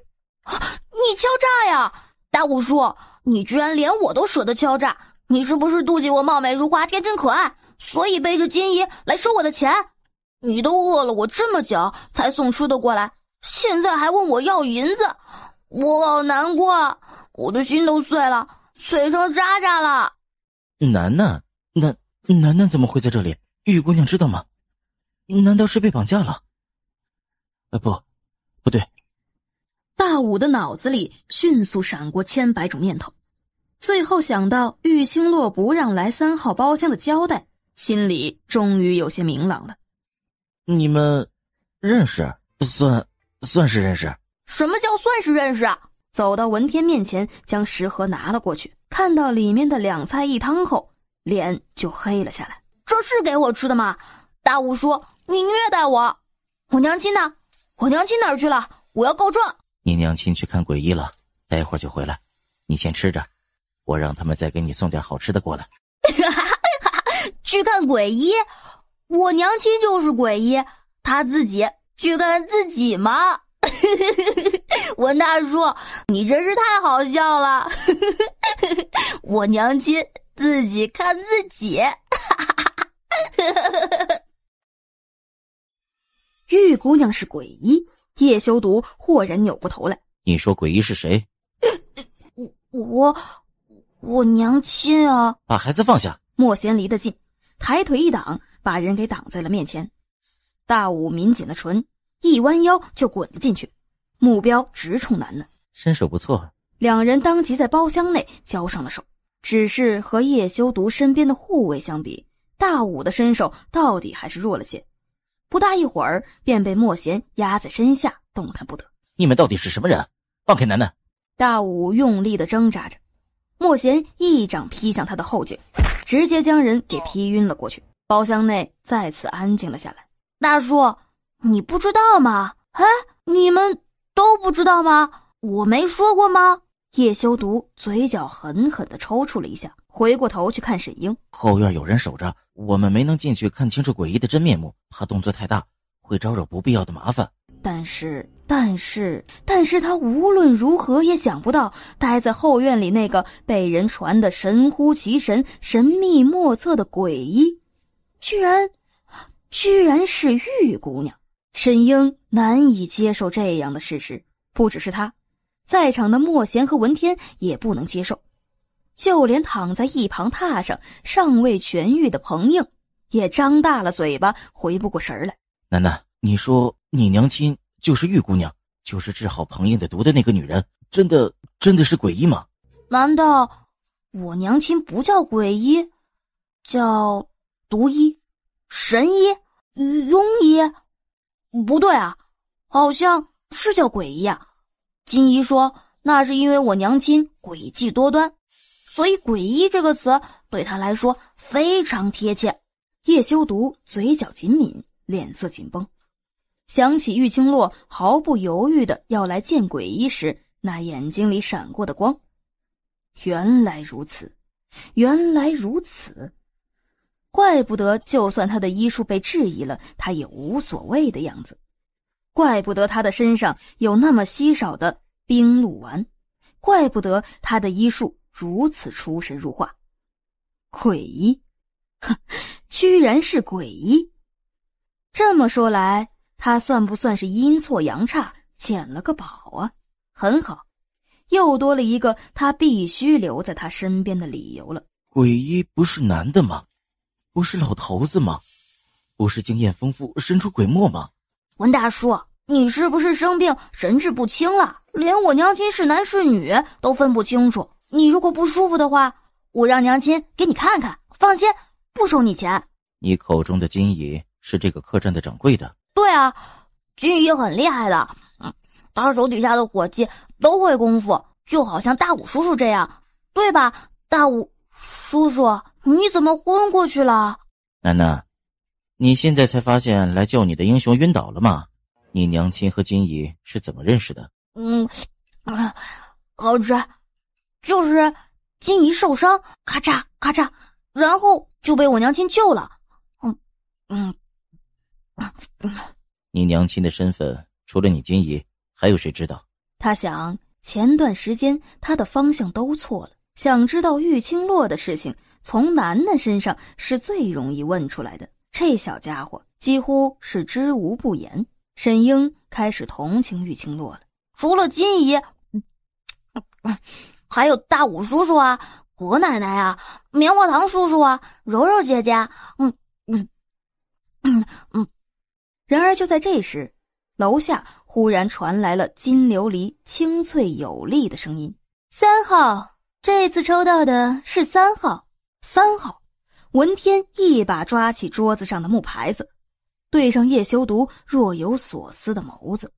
你敲诈呀！大武叔，你居然连我都舍得敲诈，你是不是妒忌我貌美如花、天真可爱，所以背着金姨来收我的钱？你都饿了我这么久才送吃的过来，现在还问我要银子，我好难过，我的心都碎了，碎成渣渣了。楠楠怎么会在这里？玉姑娘知道吗？难道是被绑架了？不对。大武的脑子里迅速闪过千百种念头，最后想到玉清洛不让来3号包厢的交代，心里终于有些明朗了。你们认识？算是认识。什么叫算是认识啊？走到文天面前，将食盒拿了过去，看到里面的2菜1汤后，脸就黑了下来。这是给我吃的吗？大武叔，你虐待我！我娘亲呢？我娘亲哪儿去了？我要告状！你娘亲去看鬼医了，待会儿就回来，你先吃着，我让他们再给你送点好吃的过来。去看鬼医？我娘亲就是鬼医，她自己去看自己吗？文大叔，你真是太好笑了。我娘亲自己看自己。玉姑娘是鬼医，叶修毒豁然扭过头来。你说鬼医是谁？我娘亲啊！把孩子放下。莫贤离得近，抬腿一挡，把人给挡在了面前。大武抿紧了唇，一弯腰就滚了进去，目标直冲楠楠。身手不错。两人当即在包厢内交上了手，只是和叶修毒身边的护卫相比，大武的身手到底还是弱了些。不大一会儿便被莫贤压在身下，动弹不得。你们到底是什么人？放开楠楠！大武用力地挣扎着，莫贤一掌劈向他的后颈，直接将人给劈晕了过去。包厢内再次安静了下来。大叔，你不知道吗？哎，你们都不知道吗？我没说过吗？叶修毒嘴角狠狠地抽搐了一下，回过头去看沈英。后院有人守着，我们没能进去看清楚诡异的真面目，怕动作太大会招惹不必要的麻烦。但是他无论如何也想不到，待在后院里那个被人传得神乎其神、神秘莫测的鬼医，居然是玉姑娘。沈英难以接受这样的事实，不只是他，在场的莫贤和文天也不能接受，就连躺在一旁榻上尚未痊愈的彭应也张大了嘴巴，回不过神来。楠楠，你说你娘亲就是玉姑娘，就是治好彭应的毒的那个女人，真的是鬼医吗？难道我娘亲不叫鬼医，叫毒医、神医、庸医？不对啊，好像是叫鬼医啊。金姨说那是因为我娘亲诡计多端，所以诡医这个词对她来说非常贴切。叶修毒嘴角紧抿，脸色紧绷，想起玉清洛毫不犹豫的要来见鬼医时那眼睛里闪过的光。原来如此，怪不得就算他的医术被质疑了，他也无所谓的样子。怪不得他的身上有那么稀少的冰露丸，怪不得他的医术如此出神入化。鬼医，居然是鬼医！这么说来，他算不算是阴错阳差捡了个宝啊？很好，又多了一个他必须留在他身边的理由了。鬼医不是男的吗？不是老头子吗？不是经验丰富神出鬼没吗？文大叔，你是不是生病神志不清了？连我娘亲是男是女都分不清楚。你如果不舒服的话，我让娘亲给你看看，放心，不收你钱。你口中的金姨是这个客栈的掌柜的？对啊，金姨很厉害的，他手底下的伙计都会功夫，就好像大武叔叔这样，对吧？大武叔叔，你怎么昏过去了？楠楠，你现在才发现来救你的英雄晕倒了吗？你娘亲和金姨是怎么认识的？好吃，就是金姨受伤，咔嚓咔嚓，然后就被我娘亲救了。你娘亲的身份除了你金姨，还有谁知道？他想，前段时间他的方向都错了，想知道玉清洛的事情，从楠楠身上是最容易问出来的。这小家伙几乎是知无不言。沈英开始同情玉清洛了。除了金姨，还有大武叔叔啊，何奶奶啊，棉花糖叔叔啊，柔柔姐姐。然而就在这时，楼下忽然传来了金琉璃清脆有力的声音：“3号，这次抽到的是3号。”3号，文天一把抓起桌子上的木牌子，对上叶修毒若有所思的眸子。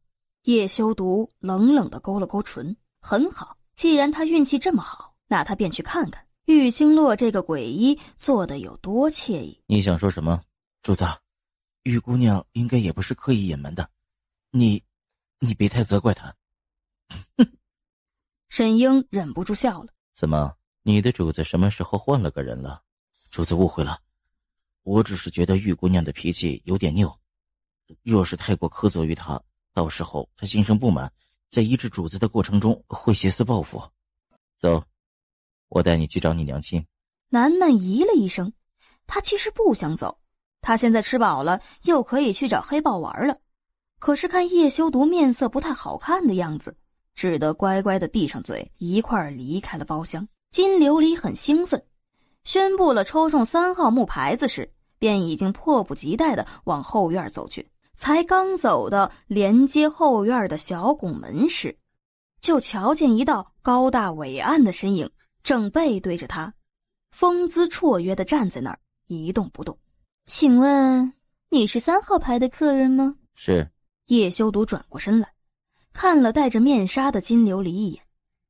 叶修毒冷冷地勾了勾唇，很好，既然他运气这么好，那他便去看看玉清洛这个鬼医做得有多惬意。你想说什么？主子，玉姑娘应该也不是刻意隐瞒的，你别太责怪她。沈英忍不住笑了。怎么，你的主子什么时候换了个人了？主子误会了，我只是觉得玉姑娘的脾气有点拗，若是太过苛责于她，到时候她心生不满，在医治主子的过程中会挟私报复。走，我带你去找你娘亲。楠楠咦了一声，她其实不想走，她现在吃饱了，又可以去找黑豹玩了。可是看叶修毒面色不太好看的样子，只得乖乖地闭上嘴，一块儿离开了包厢。金琉璃很兴奋，宣布了抽中3号木牌子时，便已经迫不及待地往后院走去。才刚走到连接后院的小拱门时，就瞧见一道高大伟岸的身影正背对着他，风姿绰约地站在那儿一动不动。请问你是3号牌的客人吗？是。叶修毒转过身来，看了戴着面纱的金琉璃一眼，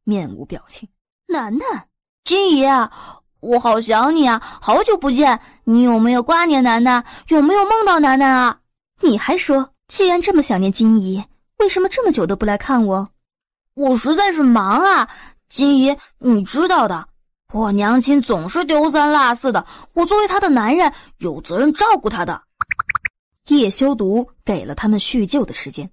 面无表情。楠楠，金姨，我好想你啊，好久不见，你有没有挂念楠楠？有没有梦到楠楠啊？你还说，既然这么想念金姨，为什么这么久都不来看我？我实在是忙啊，金姨，你知道的，我娘亲总是丢三落四的，我作为她的男人，有责任照顾她的。叶修毒给了他们叙旧的时间，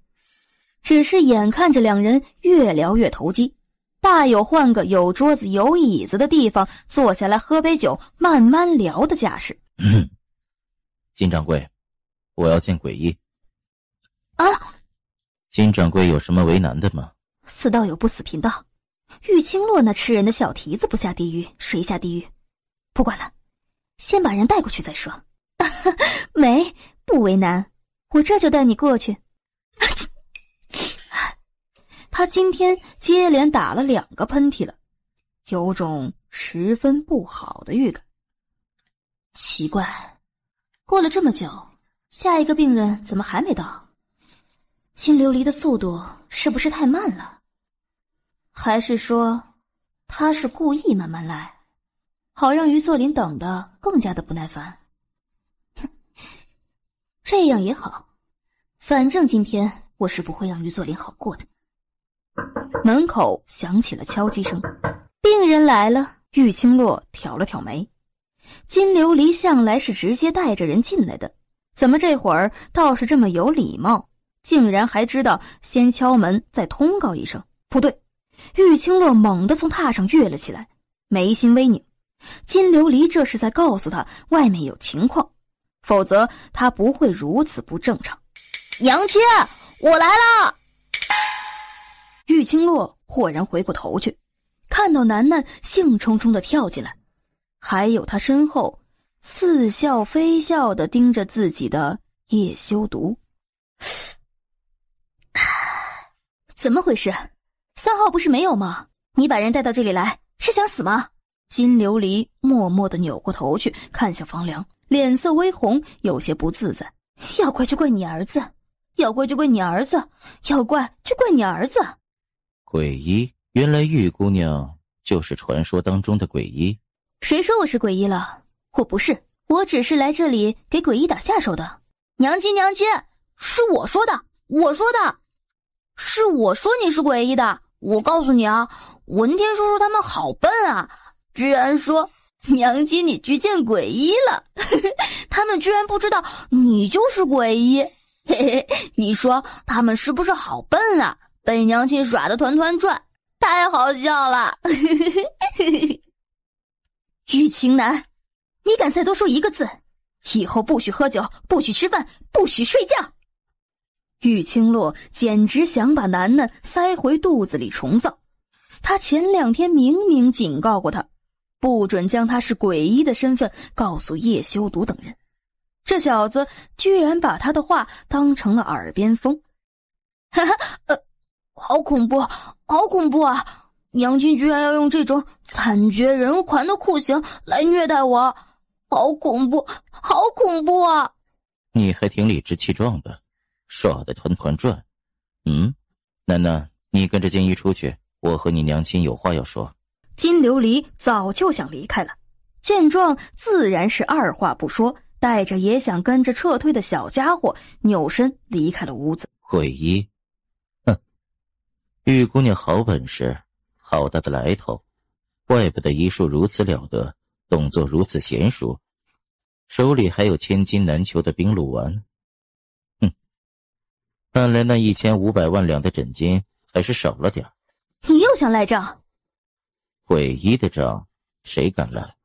只是眼看着2人越聊越投机，大有换个有桌子有椅子的地方坐下来喝杯酒慢慢聊的架势。金掌柜，我要见鬼医。啊！金掌柜有什么为难的吗？死道友不死贫道，玉清洛那吃人的小蹄子不下地狱，谁下地狱？不管了，先把人带过去再说。没，不为难，我这就带你过去。他今天接连打了2个喷嚏了，有种十分不好的预感。奇怪，过了这么久，下一个病人怎么还没到？金琉璃的速度是不是太慢了？还是说他是故意慢慢来，好让于作霖等得更加的不耐烦？这样也好，反正今天我是不会让于作霖好过的。门口响起了敲击声，病人来了。玉清洛挑了挑眉，金琉璃向来是直接带着人进来的，怎么这会儿倒是这么有礼貌，竟然还知道先敲门再通告一声？不对，玉清洛猛地从榻上跃了起来，眉心微拧。金琉璃这是在告诉他外面有情况，否则他不会如此不正常。娘亲，我来了！玉清洛豁然回过头去，看到楠楠兴冲冲地跳进来，还有他身后似笑非笑地盯着自己的叶修毒。怎么回事？3号不是没有吗？你把人带到这里来，是想死吗？金琉璃默默地扭过头去，看向房梁，脸色微红，有些不自在。要怪就怪你儿子，要怪就怪你儿子，要怪就怪你儿子。鬼医，原来玉姑娘就是传说当中的鬼医。谁说我是鬼医了？我不是，我只是来这里给鬼医打下手的。娘亲，娘亲，是我说的，是我说你是鬼医的。我告诉你啊，文天叔叔他们好笨啊，居然说娘亲你去见鬼医了，他们居然不知道你就是鬼医。嘿嘿，你说他们是不是好笨啊？被娘亲耍得团团转，太好笑了。玉清南，你敢再多说一个字，以后不许喝酒，不许吃饭，不许睡觉。玉清洛简直想把楠楠塞回肚子里重造。他前2天明明警告过他，不准将他是鬼医的身份告诉叶修毒等人。这小子居然把他的话当成了耳边风。哈哈，好恐怖，好恐怖啊！娘亲居然要用这种惨绝人寰的酷刑来虐待我，好恐怖，好恐怖啊！你还挺理直气壮的，耍得团团转。楠楠，你跟着金姨出去，我和你娘亲有话要说。金琉璃早就想离开了，见状自然是二话不说，带着也想跟着撤退的小家伙扭身离开了屋子。鬼医，玉姑娘好本事，好大的来头，怪不得医术如此了得，动作如此娴熟，手里还有千金难求的冰露丸。看来那1500万两的诊金还是少了点。你又想赖账？鬼医的账谁敢赖？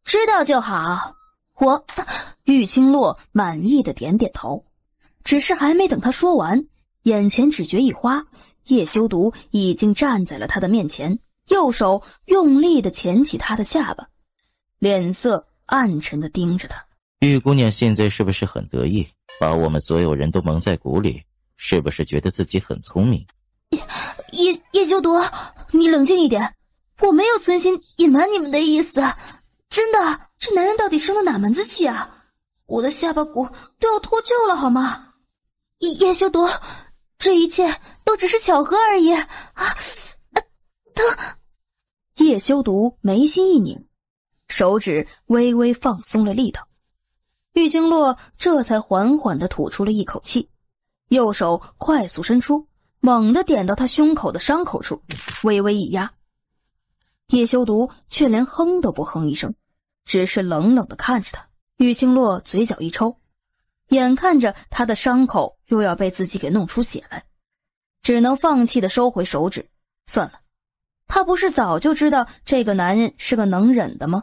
知道就好。玉清洛满意的点点头，只是还没等他说完，眼前只觉一花，叶修毒已经站在了他的面前，右手用力的钳起他的下巴，脸色暗沉的盯着他。玉姑娘现在是不是很得意，把我们所有人都蒙在鼓里？是不是觉得自己很聪明？叶修毒，你冷静一点，我没有存心隐瞒你们的意思，真的，这男人到底生了哪门子气啊？我的下巴骨都要脱臼了好吗？叶修毒，这一切都只是巧合而已疼！叶修毒眉心一拧，手指微微放松了力道。玉清洛这才缓缓地吐出了一口气，右手快速伸出，猛地点到他胸口的伤口处，微微一压。叶修毒却连哼都不哼一声，只是冷冷地看着他。玉清洛嘴角一抽，眼看着他的伤口又要被自己给弄出血来，只能放弃地收回手指。算了，他不是早就知道这个男人是个能忍的吗？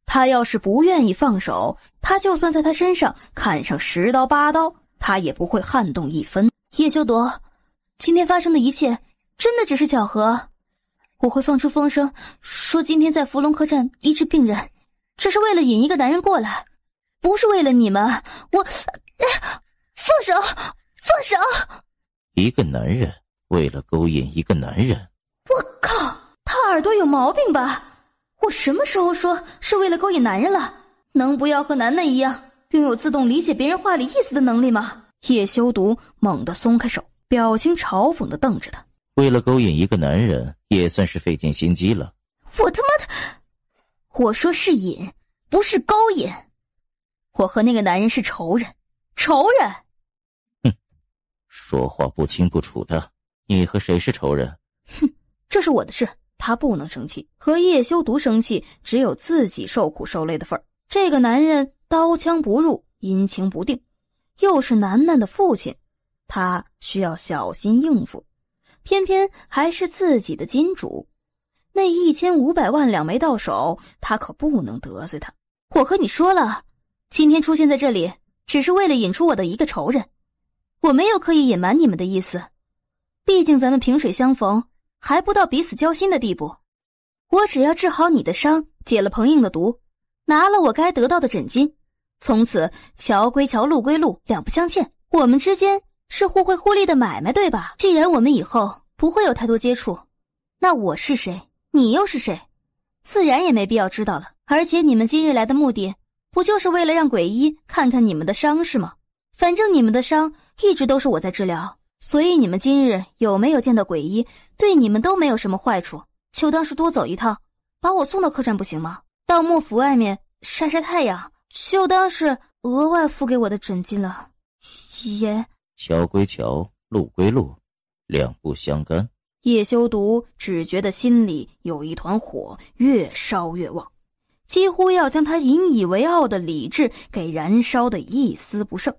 他要是不愿意放手，他就算在他身上砍上10刀8刀，他也不会撼动一分。叶修毒，今天发生的一切真的只是巧合。我会放出风声，说今天在福隆客栈医治病人，只是为了引一个男人过来，不是为了你们。我放手，放手！一个男人为了勾引一个男人，我靠，他耳朵有毛病吧？我什么时候说是为了勾引男人了？能不要和楠楠一样拥有自动理解别人话里意思的能力吗？叶修毒猛地松开手，表情嘲讽地瞪着他。为了勾引一个男人也算是费尽心机了。我他妈的，我说是引，不是勾引。我和那个男人是仇人，仇人。哼，说话不清不楚的，你和谁是仇人？哼，这是我的事，他不能生气。和叶修毒生气，只有自己受苦受累的份儿。这个男人刀枪不入，阴晴不定，又是楠楠的父亲，他需要小心应付。偏偏还是自己的金主，那1500万两没到手，他可不能得罪他。我和你说了，今天出现在这里，只是为了引出我的一个仇人，我没有刻意隐瞒你们的意思。毕竟咱们萍水相逢，还不到彼此交心的地步。我只要治好你的伤，解了彭硬的毒，拿了我该得到的诊金，从此桥归桥，路归路，两不相欠。我们之间是互惠互利的买卖，对吧？既然我们以后不会有太多接触，那我是谁，你又是谁，自然也没必要知道了。而且你们今日来的目的，不就是为了让鬼医看看你们的伤势吗？反正你们的伤一直都是我在治疗，所以你们今日有没有见到鬼医，对你们都没有什么坏处。就当是多走一趟，把我送到客栈不行吗？到幕府外面晒晒太阳，就当是额外付给我的诊金了。也桥归桥，路归路，两不相干。叶修毒只觉得心里有一团火越烧越旺，几乎要将他引以为傲的理智给燃烧得一丝不剩。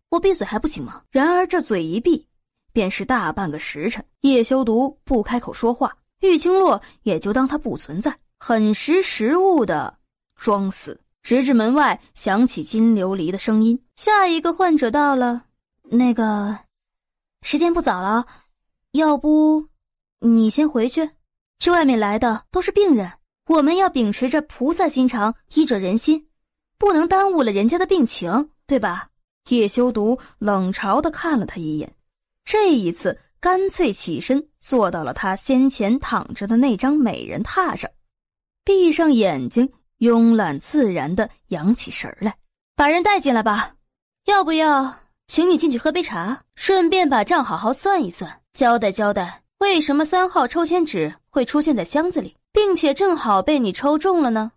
我闭嘴还不行吗？然而这嘴一闭，便是大半个时辰。叶修毒不开口说话，玉清洛也就当他不存在，很识时务的装死，直至门外响起金琉璃的声音：下一个患者到了，那个时间不早了，要不你先回去，这外面来的都是病人，我们要秉持着菩萨心肠，医者仁心，不能耽误了人家的病情，对吧？叶修毒冷嘲地看了他一眼，这一次干脆起身坐到了他先前躺着的那张美人榻上，闭上眼睛，慵懒自然地扬起神来。把人带进来吧，要不要请你进去喝杯茶，顺便把账好好算一算，交代交代为什么3号抽签纸会出现在箱子里，并且正好被你抽中了呢？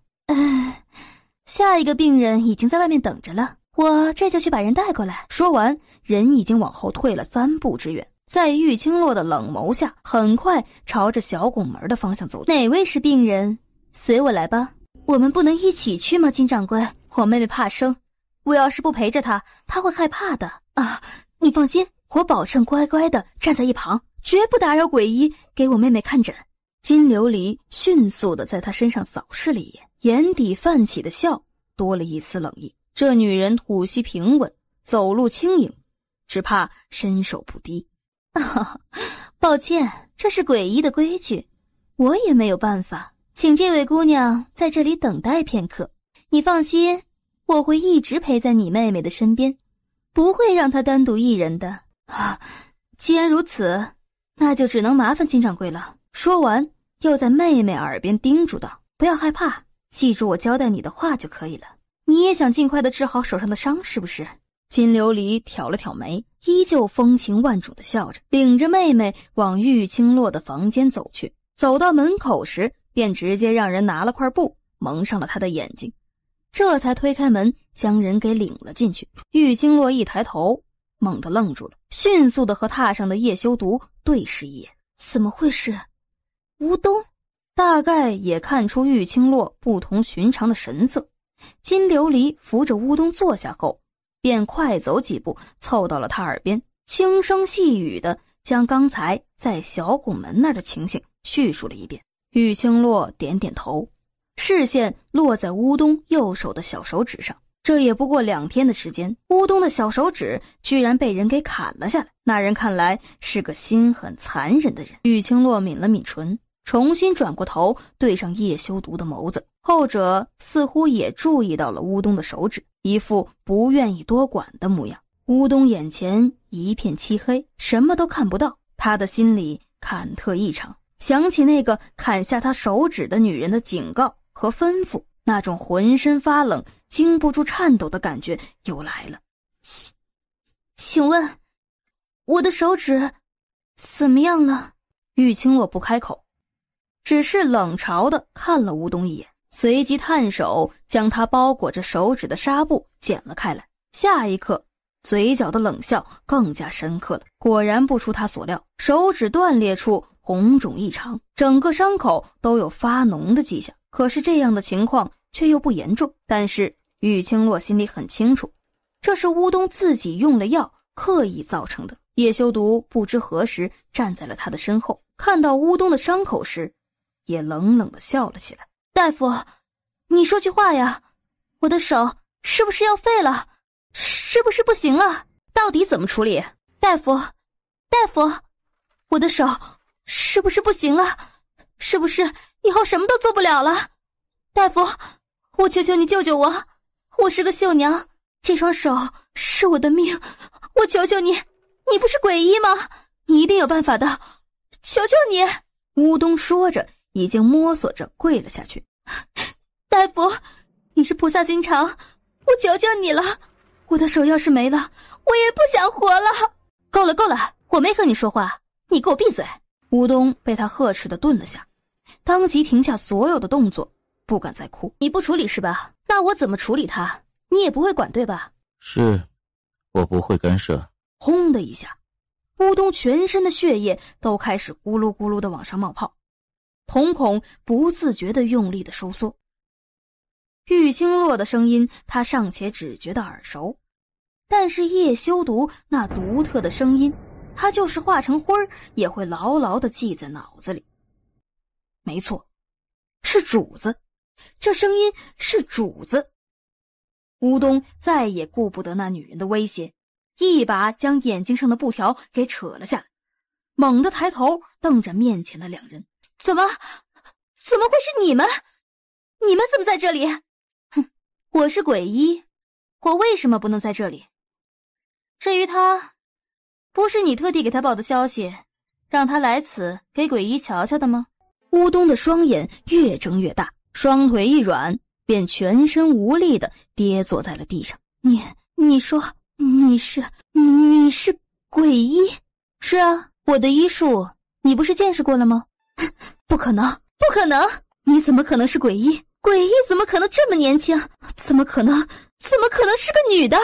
下一个病人已经在外面等着了，我这就去把人带过来。说完，人已经往后退了3步之远，在玉清洛的冷眸下，很快朝着小拱门的方向走。哪位是病人？随我来吧。我们不能一起去吗，金掌柜？我妹妹怕生，我要是不陪着她，她会害怕的啊！你放心，我保证乖乖的站在一旁，绝不打扰鬼医给我妹妹看诊。金琉璃迅速的在她身上扫视了一眼，眼底泛起的笑多了一丝冷意。这女人吐息平稳，走路轻盈，只怕身手不低。抱歉，这是鬼医的规矩，我也没有办法，请这位姑娘在这里等待片刻。你放心，我会一直陪在你妹妹的身边，不会让她单独一人的。啊，既然如此，那就只能麻烦金掌柜了。说完，又在妹妹耳边叮嘱道：不要害怕，记住我交代你的话就可以了。你也想尽快的治好手上的伤是不是？金琉璃挑了挑眉，依旧风情万种的笑着，领着妹妹往玉清洛的房间走去。走到门口时，便直接让人拿了块布蒙上了他的眼睛，这才推开门将人给领了进去。玉清洛一抬头，猛地愣住了，迅速地和榻上的叶修毒对视一眼。怎么会是乌冬？大概也看出玉清洛不同寻常的神色，金琉璃扶着乌冬坐下后，便快走几步凑到了他耳边，轻声细语地将刚才在小拱门那儿的情形叙述了一遍。玉清洛点点头，视线落在乌冬右手的小手指上。这也不过2天的时间，乌冬的小手指居然被人给砍了下来。那人看来是个心狠残忍的人。玉清洛抿了抿唇，重新转过头对上叶修毒的眸子，后者似乎也注意到了乌冬的手指，一副不愿意多管的模样。乌冬眼前一片漆黑，什么都看不到，他的心里忐忑异常，想起那个砍下他手指的女人的警告和吩咐，那种浑身发冷经不住颤抖的感觉又来了。请问我的手指怎么样了？玉清洛不开口，只是冷嘲地看了乌冬一眼，随即探手将他包裹着手指的纱布剪了开来。下一刻，嘴角的冷笑更加深刻了。果然不出他所料，手指断裂处红肿异常，整个伤口都有发脓的迹象。可是这样的情况却又不严重。但是玉清洛心里很清楚，这是乌冬自己用了药刻意造成的。叶修毒不知何时站在了他的身后，看到乌冬的伤口时也冷冷地笑了起来。大夫，你说句话呀，我的手是不是要废了？是不是不行了？到底怎么处理？大夫，我的手是不是不行了？是不是以后什么都做不了了？大夫，我求求你救救我，我是个绣娘，这双手是我的命，我求求你，你不是鬼医吗？你一定有办法的，求求你。乌冬说着已经摸索着跪了下去。大夫，你是菩萨心肠，我求求你了，我的手要是没了，我也不想活了。够了，我没和你说话，你给我闭嘴。乌冬被他呵斥的顿了下，当即停下所有的动作，不敢再哭。你不处理是吧？那我怎么处理他？你也不会管对吧？是，我不会干涉。轰的一下，乌冬全身的血液都开始咕噜咕噜的往上冒泡，瞳孔不自觉的用力的收缩。玉清洛的声音他尚且只觉得耳熟，但是叶修毒那独特的声音，他就是化成灰儿也会牢牢地记在脑子里。没错，是主子，这声音是主子。乌冬再也顾不得那女人的威胁，一把将眼睛上的布条给扯了下来，猛地抬头瞪着面前的两人。怎么会是你们？你们怎么在这里？哼，我是鬼医，我为什么不能在这里？至于他，不是你特地给他报的消息，让他来此给鬼医瞧瞧的吗？乌冬的双眼越睁越大，双腿一软，便全身无力地跌坐在了地上。你说你是鬼医？是啊，我的医术你不是见识过了吗？不可能，你怎么可能是鬼医？鬼医怎么可能这么年轻？怎么可能是个女的？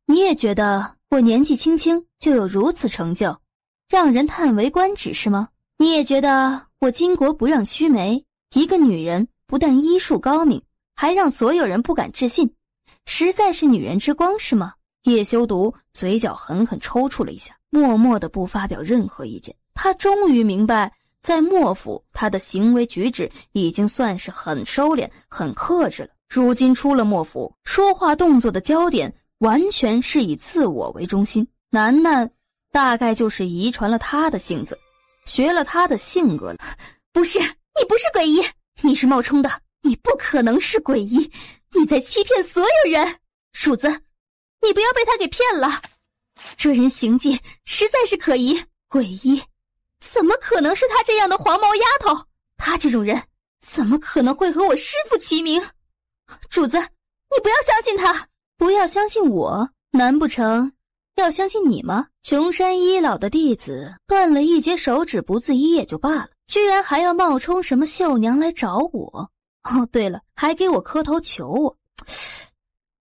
你也觉得我年纪轻轻就有如此成就，让人叹为观止是吗？你也觉得我巾帼不让须眉，一个女人不但医术高明，还让所有人不敢置信，实在是女人之光是吗？叶修毒嘴角狠狠抽搐了一下，默默地不发表任何意见。他终于明白，在莫府他的行为举止已经算是很收敛很克制了，如今出了莫府，说话动作的焦点完全是以自我为中心。楠楠大概就是遗传了他的性子，学了他的性格了。不是，你不是鬼医，你是冒充的，你不可能是鬼医，你在欺骗所有人！主子，你不要被他给骗了，这人行径实在是可疑诡异，怎么可能是他这样的黄毛丫头？他这种人怎么可能会和我师父齐名？主子，你不要相信他，不要相信我，难不成要相信你吗？穷山一老的弟子断了一截手指不自医也就罢了，居然还要冒充什么绣娘来找我。哦，对了，还给我磕头求我。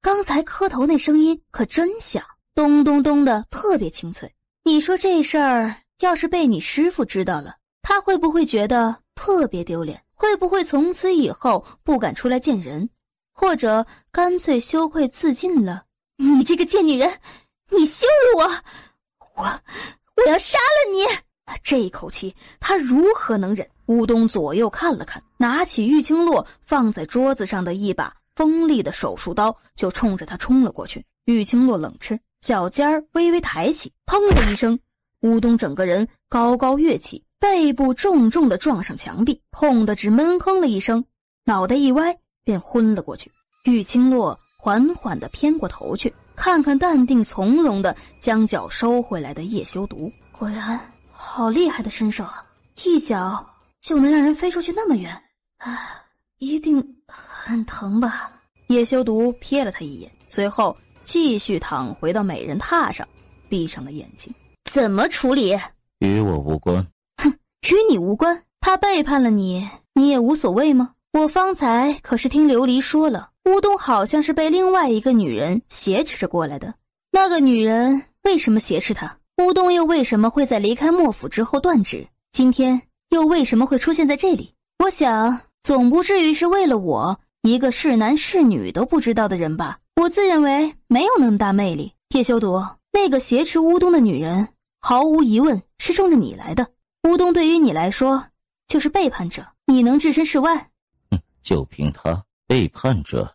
刚才磕头那声音可真响，咚咚咚的，特别清脆。你说这事儿要是被你师父知道了，他会不会觉得特别丢脸？会不会从此以后不敢出来见人，或者干脆羞愧自尽了？你这个贱女人，你羞辱我！我要杀了你！这一口气他如何能忍？乌冬左右看了看，拿起玉清洛放在桌子上的一把锋利的手术刀，就冲着他冲了过去。玉清洛冷嗤，脚尖儿微微抬起，砰的一声，乌冬整个人高高跃起，背部重重地撞上墙壁，痛得只闷哼了一声，脑袋一歪便昏了过去。玉清洛缓缓地偏过头去，看看淡定从容地将脚收回来的叶修毒，果然好厉害的身手啊，一脚就能让人飞出去那么远啊，一定很疼吧？叶修毒瞥了他一眼，随后继续躺回到美人榻上，闭上了眼睛。怎么处理？与我无关。哼，与你无关？他背叛了你，你也无所谓吗？我方才可是听琉璃说了，乌冬好像是被另外一个女人挟持着过来的。那个女人为什么挟持他？乌冬又为什么会在离开莫府之后断指？今天又为什么会出现在这里？我想总不至于是为了我一个是男是女都不知道的人吧？我自认为没有那么大魅力。叶修毒，那个挟持乌冬的女人毫无疑问是冲着你来的。乌冬对于你来说就是背叛者，你能置身事外？就凭他背叛者？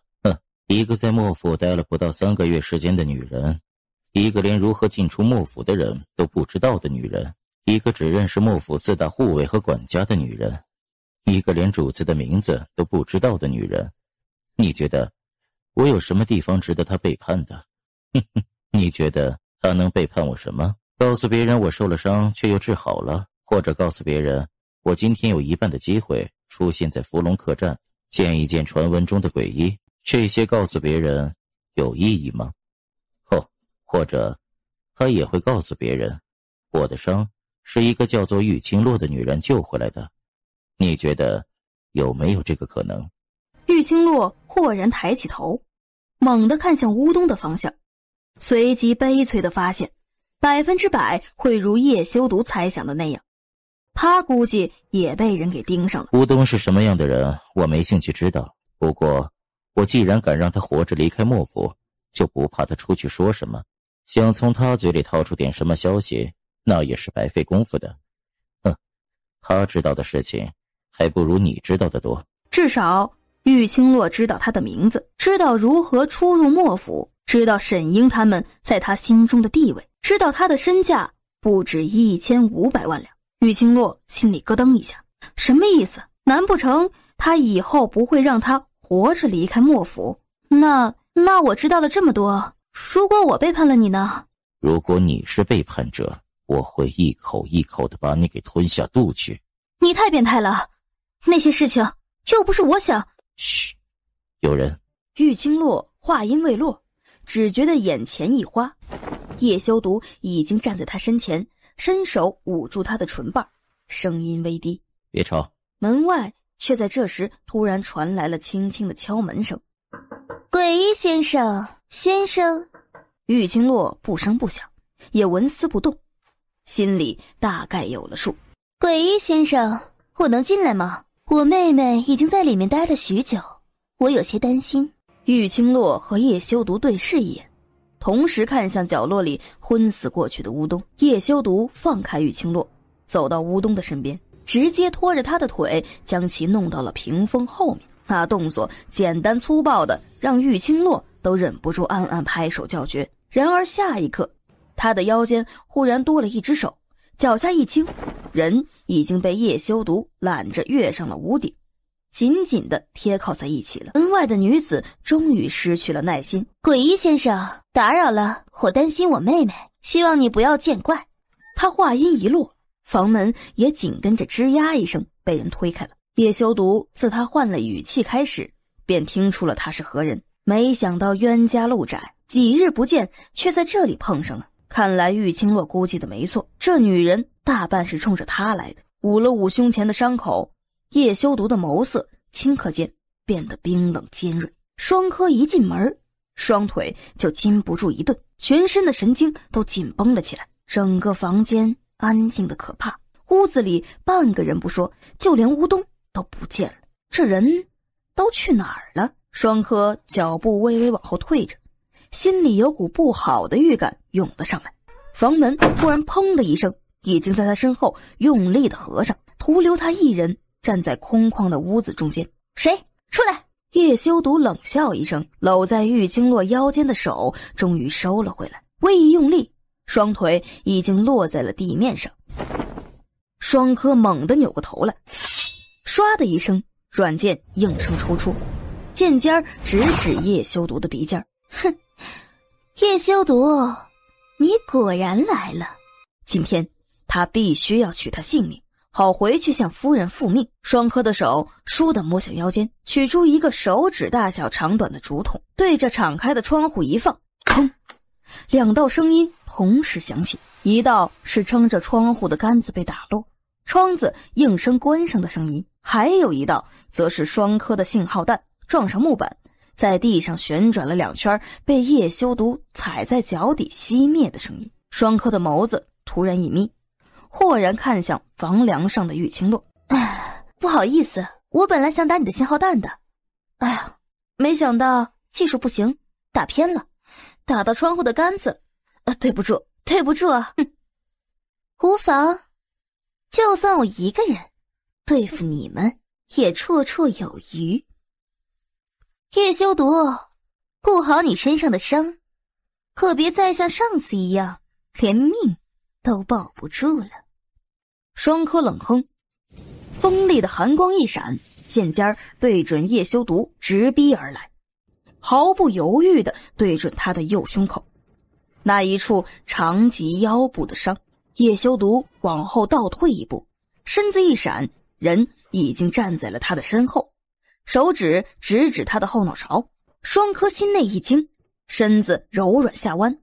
一个在莫府待了不到3个月时间的女人，一个连如何进出莫府的人都不知道的女人，一个只认识莫府4大护卫和管家的女人，一个连主子的名字都不知道的女人，你觉得我有什么地方值得她背叛的？你觉得她能背叛我什么？告诉别人我受了伤却又治好了，或者告诉别人我今天有一半的机会出现在伏龙客栈，见一见传闻中的鬼医，这些告诉别人有意义吗？或者他也会告诉别人，我的伤是一个叫做玉清洛的女人救回来的。你觉得有没有这个可能？玉清洛豁然抬起头，猛地看向乌冬的方向，随即悲催地发现100%会如叶修毒猜想的那样，他估计也被人给盯上了。乌冬是什么样的人我没兴趣知道，不过我既然敢让他活着离开莫府，就不怕他出去说什么。想从他嘴里套出点什么消息，那也是白费功夫的。他知道的事情还不如你知道的多。至少玉清洛知道他的名字，知道如何出入莫府，知道沈英他们在他心中的地位，知道他的身价不止1500万两。玉清洛心里咯噔一下，什么意思？难不成他以后不会让他活着离开莫府？那我知道了这么多，如果我背叛了你呢？如果你是背叛者，我会一口一口地把你给吞下肚去。你太变态了，那些事情又不是我想。嘘，有人。玉清洛话音未落，只觉得眼前一花，叶修毒已经站在他身前，伸手捂住他的唇瓣，声音微低：别吵。门外却在这时突然传来了轻轻的敲门声。鬼医先生，先生。玉清洛不声不响，也纹丝不动，心里大概有了数。鬼医先生，我能进来吗？我妹妹已经在里面待了许久，我有些担心。玉清洛和叶修毒对视一眼，同时看向角落里昏死过去的乌冬。叶修毒放开玉清洛，走到乌冬的身边，直接拖着他的腿将其弄到了屏风后面。那动作简单粗暴的让玉清洛都忍不住暗暗拍手叫绝。然而下一刻，他的腰间忽然多了一只手，脚下一轻，人已经被叶修毒揽着跃上了屋顶。紧紧地贴靠在一起了。门外的女子终于失去了耐心。诡异先生，打扰了，我担心我妹妹，希望你不要见怪。他话音一落，房门也紧跟着吱呀一声被人推开了。叶修毒自他换了语气开始，便听出了他是何人。没想到冤家路窄，几日不见，却在这里碰上了。看来玉清洛估计的没错，这女人大半是冲着他来的。捂了捂胸前的伤口，叶修毒的眸色顷刻间变得冰冷尖锐。双柯一进门，双腿就禁不住一顿，全身的神经都紧绷了起来。整个房间安静的可怕，屋子里半个人不说，就连乌冬都不见了。这人都去哪儿了？双柯脚步微微往后退着，心里有股不好的预感涌了上来。房门突然砰的一声，已经在他身后用力的合上，徒留他一人站在空旷的屋子中间。谁？出来！叶修毒冷笑一声，搂在玉清洛腰间的手终于收了回来，微一用力，双腿已经落在了地面上。双柯猛地扭过头来，唰的一声，软剑应声抽出，剑尖直指叶修毒的鼻尖。哼，叶修毒，你果然来了。今天他必须要取他性命，好回去向夫人复命。双柯的手倏地摸向腰间，取出一个手指大小长短的竹筒，对着敞开的窗户一放，砰！两道声音同时响起，一道是撑着窗户的杆子被打落，窗子应声关上的声音，还有一道则是双柯的信号弹撞上木板，在地上旋转了2圈，被叶修毒踩在脚底熄灭的声音。双柯的眸子突然一眯，豁然看向房梁上的玉清洛。不好意思，我本来想打你的信号弹的，哎呀，没想到技术不行，打偏了，打到窗户的杆子。对不住，对不住啊。无妨，就算我一个人对付你们也绰绰有余。叶修毒，顾好你身上的伤，可别再像上次一样连命都保不住了。双柯冷哼，锋利的寒光一闪，剑尖对准叶修毒直逼而来，毫不犹豫地对准他的右胸口，那一处长及腰部的伤。叶修毒往后倒退一步，身子一闪，人已经站在了他的身后，手指直指他的后脑勺。双柯心内一惊，身子柔软下弯，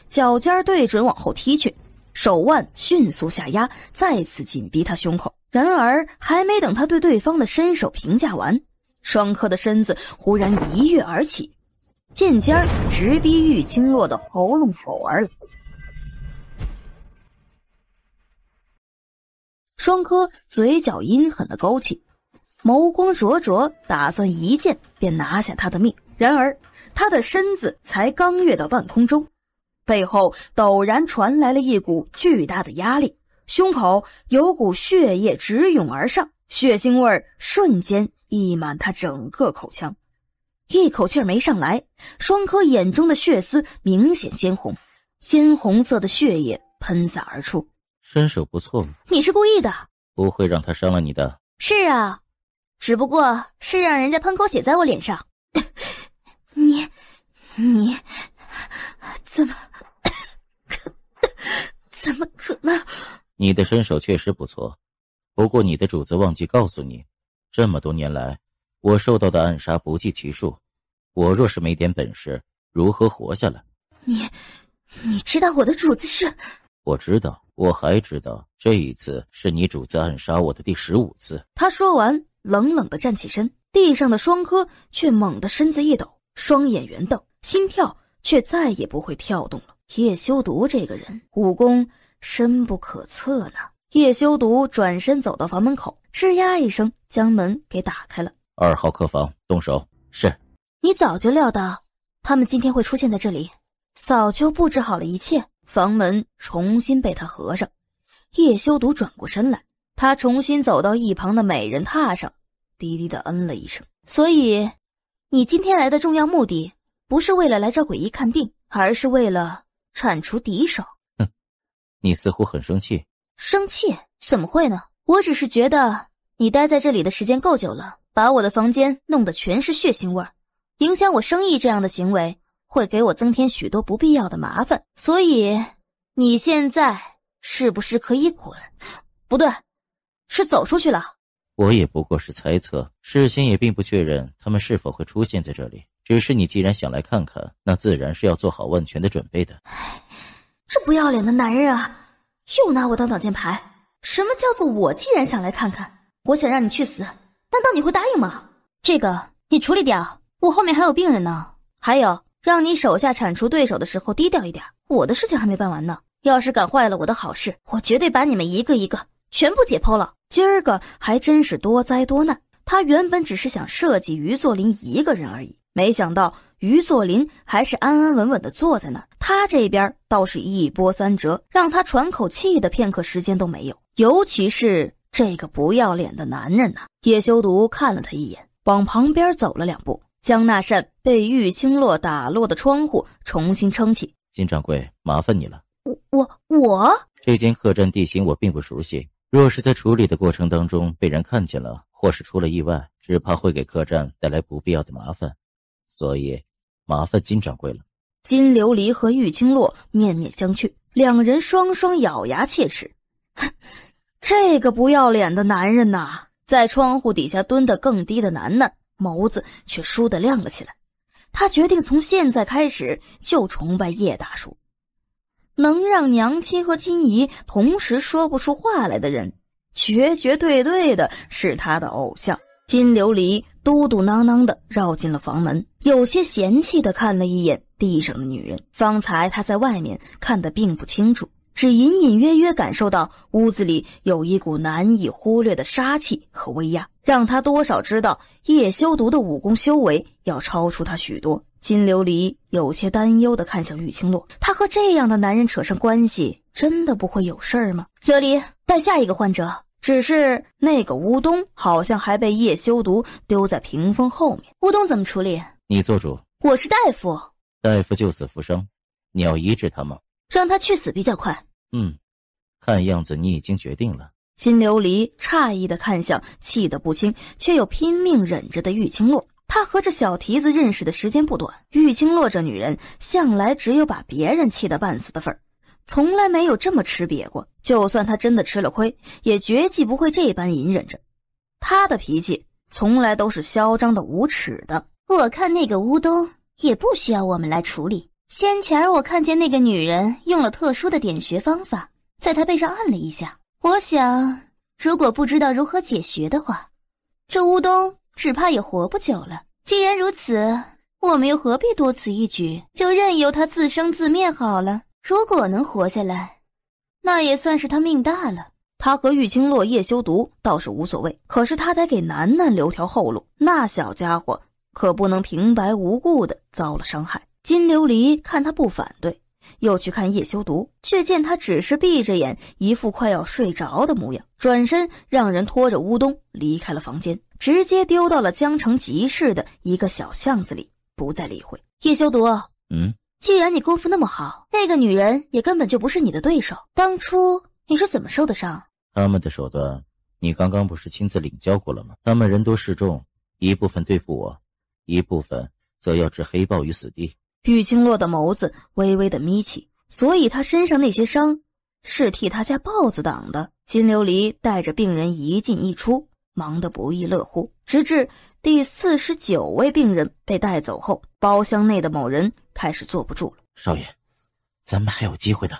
脚尖对准往后踢去，手腕迅速下压，再次紧逼他胸口。然而还没等他对对方的身手评价完，双柯的身子忽然一跃而起，剑尖直逼玉清洛的喉咙口而来。双柯嘴角阴狠地勾起，眸光灼灼，打算一剑便拿下他的命。然而他的身子才刚跃到半空中，背后陡然传来了一股巨大的压力，胸口有股血液直涌而上，血腥味瞬间溢满他整个口腔。一口气没上来，双柯眼中的血丝明显鲜红，鲜红色的血液喷洒而出。身手不错，你是故意的，不会让他伤了你的。是啊，只不过是让人家喷口血在我脸上。你怎么可能？你的身手确实不错，不过你的主子忘记告诉你，这么多年来我受到的暗杀不计其数，我若是没点本事，如何活下来？你知道我的主子是？我知道，我还知道，这一次是你主子暗杀我的第15次。他说完，冷冷地站起身，地上的双柯却猛地身子一抖，双眼圆瞪，心跳却再也不会跳动了。叶修毒这个人武功深不可测呢。叶修毒转身走到房门口，吱呀一声将门给打开了。2号客房，动手。是。你早就料到他们今天会出现在这里，早就布置好了一切。房门重新被他合上，叶修毒转过身来，他重新走到一旁的美人榻上，低低地嗯了一声。所以你今天来的重要目的不是为了来找鬼医看病，而是为了铲除敌手。哼，你似乎很生气。生气？怎么会呢？我只是觉得你待在这里的时间够久了，把我的房间弄得全是血腥味儿，影响我生意，这样的行为会给我增添许多不必要的麻烦。所以你现在是不是可以滚？不对，是走出去了。我也不过是猜测，事先也并不确认他们是否会出现在这里。只是你既然想来看看，那自然是要做好万全的准备的。这不要脸的男人啊，又拿我当挡箭牌。什么叫做我既然想来看看？我想让你去死，难道你会答应吗？这个你处理掉，我后面还有病人呢。还有，让你手下铲除对手的时候低调一点，我的事情还没办完呢。要是敢坏了我的好事，我绝对把你们一个一个全部解剖了。今儿个还真是多灾多难。他原本只是想设计于作霖一个人而已，没想到于作霖还是安安稳稳地坐在那儿，他这边倒是一波三折，让他喘口气的片刻时间都没有。尤其是这个不要脸的男人呐！叶修毒看了他一眼，往旁边走了2步，将那扇被玉清洛打落的窗户重新撑起。金掌柜，麻烦你了。我这间客栈地形我并不熟悉，若是在处理的过程当中被人看见了，或是出了意外，只怕会给客栈带来不必要的麻烦，所以麻烦金掌柜了。金琉璃和玉清洛面面相觑，两人双双咬牙切齿。这个不要脸的男人呐，在窗户底下蹲得更低的楠楠眸子却倏地亮了起来。他决定从现在开始就崇拜叶大叔，能让娘亲和金姨同时说不出话来的人，绝绝对对的是他的偶像。金琉璃嘟嘟囔囔的绕进了房门，有些嫌弃的看了一眼地上的女人。方才他在外面看得并不清楚，只隐隐约约感受到屋子里有一股难以忽略的杀气和威压，让他多少知道叶修毒的武功修为要超出他许多。金琉璃有些担忧地看向玉清洛，他和这样的男人扯上关系，真的不会有事儿吗？琉璃，带下一个患者。只是那个乌冬好像还被叶修毒丢在屏风后面，乌冬怎么处理？你做主。我是大夫。大夫救死扶伤，你要医治他吗？让他去死比较快。看样子你已经决定了。金琉璃诧异地看向气得不轻却又拼命忍着的玉清洛。他和这小蹄子认识的时间不短，玉清洛这女人向来只有把别人气得半死的份儿，从来没有这么吃瘪过。就算他真的吃了亏，也绝技不会这般隐忍着。他的脾气从来都是嚣张的无耻的。我看那个乌冬也不需要我们来处理。先前我看见那个女人用了特殊的点穴方法，在她背上按了一下。我想，如果不知道如何解穴的话，这乌冬只怕也活不久了。既然如此，我们又何必多此一举，就任由他自生自灭好了。如果能活下来，那也算是他命大了。他和玉清洛、叶修毒倒是无所谓，可是他得给楠楠留条后路。那小家伙可不能平白无故的遭了伤害。金琉璃看他不反对，又去看叶修毒，却见他只是闭着眼，一副快要睡着的模样，转身让人拖着乌冬离开了房间，直接丢到了江城集市的一个小巷子里，不再理会。叶修毒，既然你功夫那么好，那个女人也根本就不是你的对手，当初你是怎么受的伤？他们的手段你刚刚不是亲自领教过了吗？他们人多势众，一部分对付我，一部分则要置黑豹于死地。玉清洛的眸子微微的眯起，所以他身上那些伤是替他家豹子挡的。金琉璃带着病人一进一出，忙得不亦乐乎，直至第49位病人被带走后，包厢内的某人开始坐不住了。少爷，咱们还有机会的，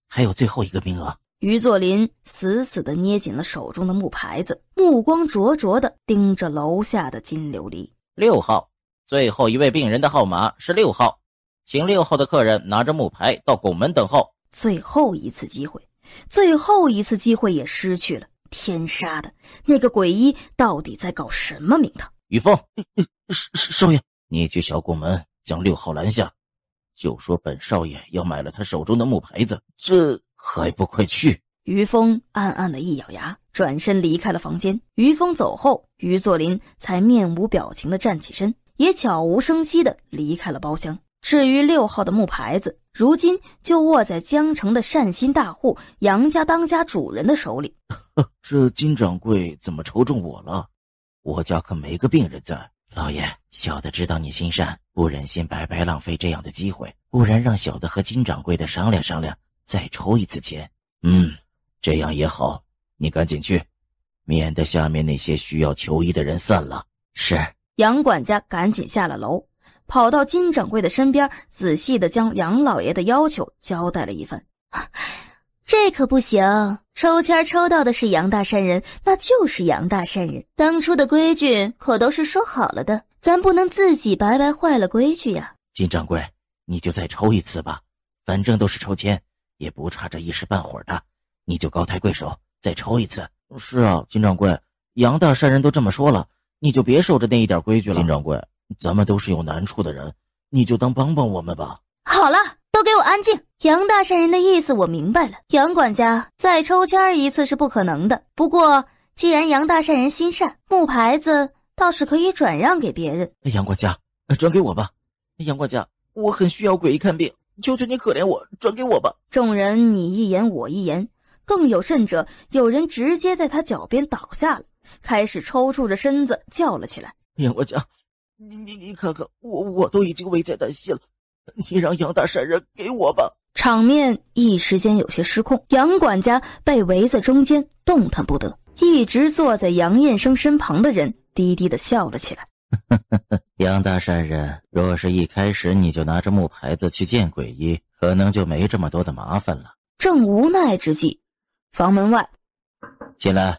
还有最后一个名额。于作霖死死地捏紧了手中的木牌子，目光灼灼地盯着楼下的金琉璃。6号，最后一位病人的号码是6号，请6号的客人拿着木牌到拱门等候。最后一次机会，最后一次机会也失去了。天杀的，那个鬼医到底在搞什么名堂？于峰，少爷，你去小拱门将6号拦下，就说本少爷要买了他手中的木牌子，这还不快去？于峰暗暗的一咬牙，转身离开了房间。于峰走后，于作霖才面无表情的站起身，也悄无声息的离开了包厢。至于6号的木牌子，如今就握在江城的善心大户杨家当家主人的手里。这金掌柜怎么抽中我了？我家可没个病人在。老爷，小的知道你心善，不忍心白白浪费这样的机会，不然让小的和金掌柜的商量商量，再抽一次签。这样也好，你赶紧去，免得下面那些需要求医的人散了。是。杨管家赶紧下了楼，跑到金掌柜的身边，仔细地将杨老爷的要求交代了一番。这可不行，抽签抽到的是杨大善人，那就是杨大善人。当初的规矩可都是说好了的，咱不能自己白白坏了规矩呀。金掌柜，你就再抽一次吧，反正都是抽签，也不差这一时半会儿的，你就高抬贵手，再抽一次。是啊，金掌柜，杨大善人都这么说了，你就别守着那一点规矩了。金掌柜，咱们都是有难处的人，你就当帮帮我们吧。好了，都给我安静！杨大善人的意思我明白了，杨管家再抽签一次是不可能的。不过，既然杨大善人心善，木牌子倒是可以转让给别人。杨管家，转给我吧。杨管家，我很需要诡异看病，求求你可怜我，转给我吧。众人你一言我一言，更有甚者，有人直接在他脚边倒下了，开始抽搐着身子叫了起来。杨管家，你看看，我都已经危在旦夕了，你让杨大善人给我吧。场面一时间有些失控，杨管家被围在中间，动弹不得。一直坐在杨彦生身旁的人低低地笑了起来。杨大善人，若是一开始你就拿着木牌子去见鬼医，可能就没这么多的麻烦了。正无奈之际，房门外进来。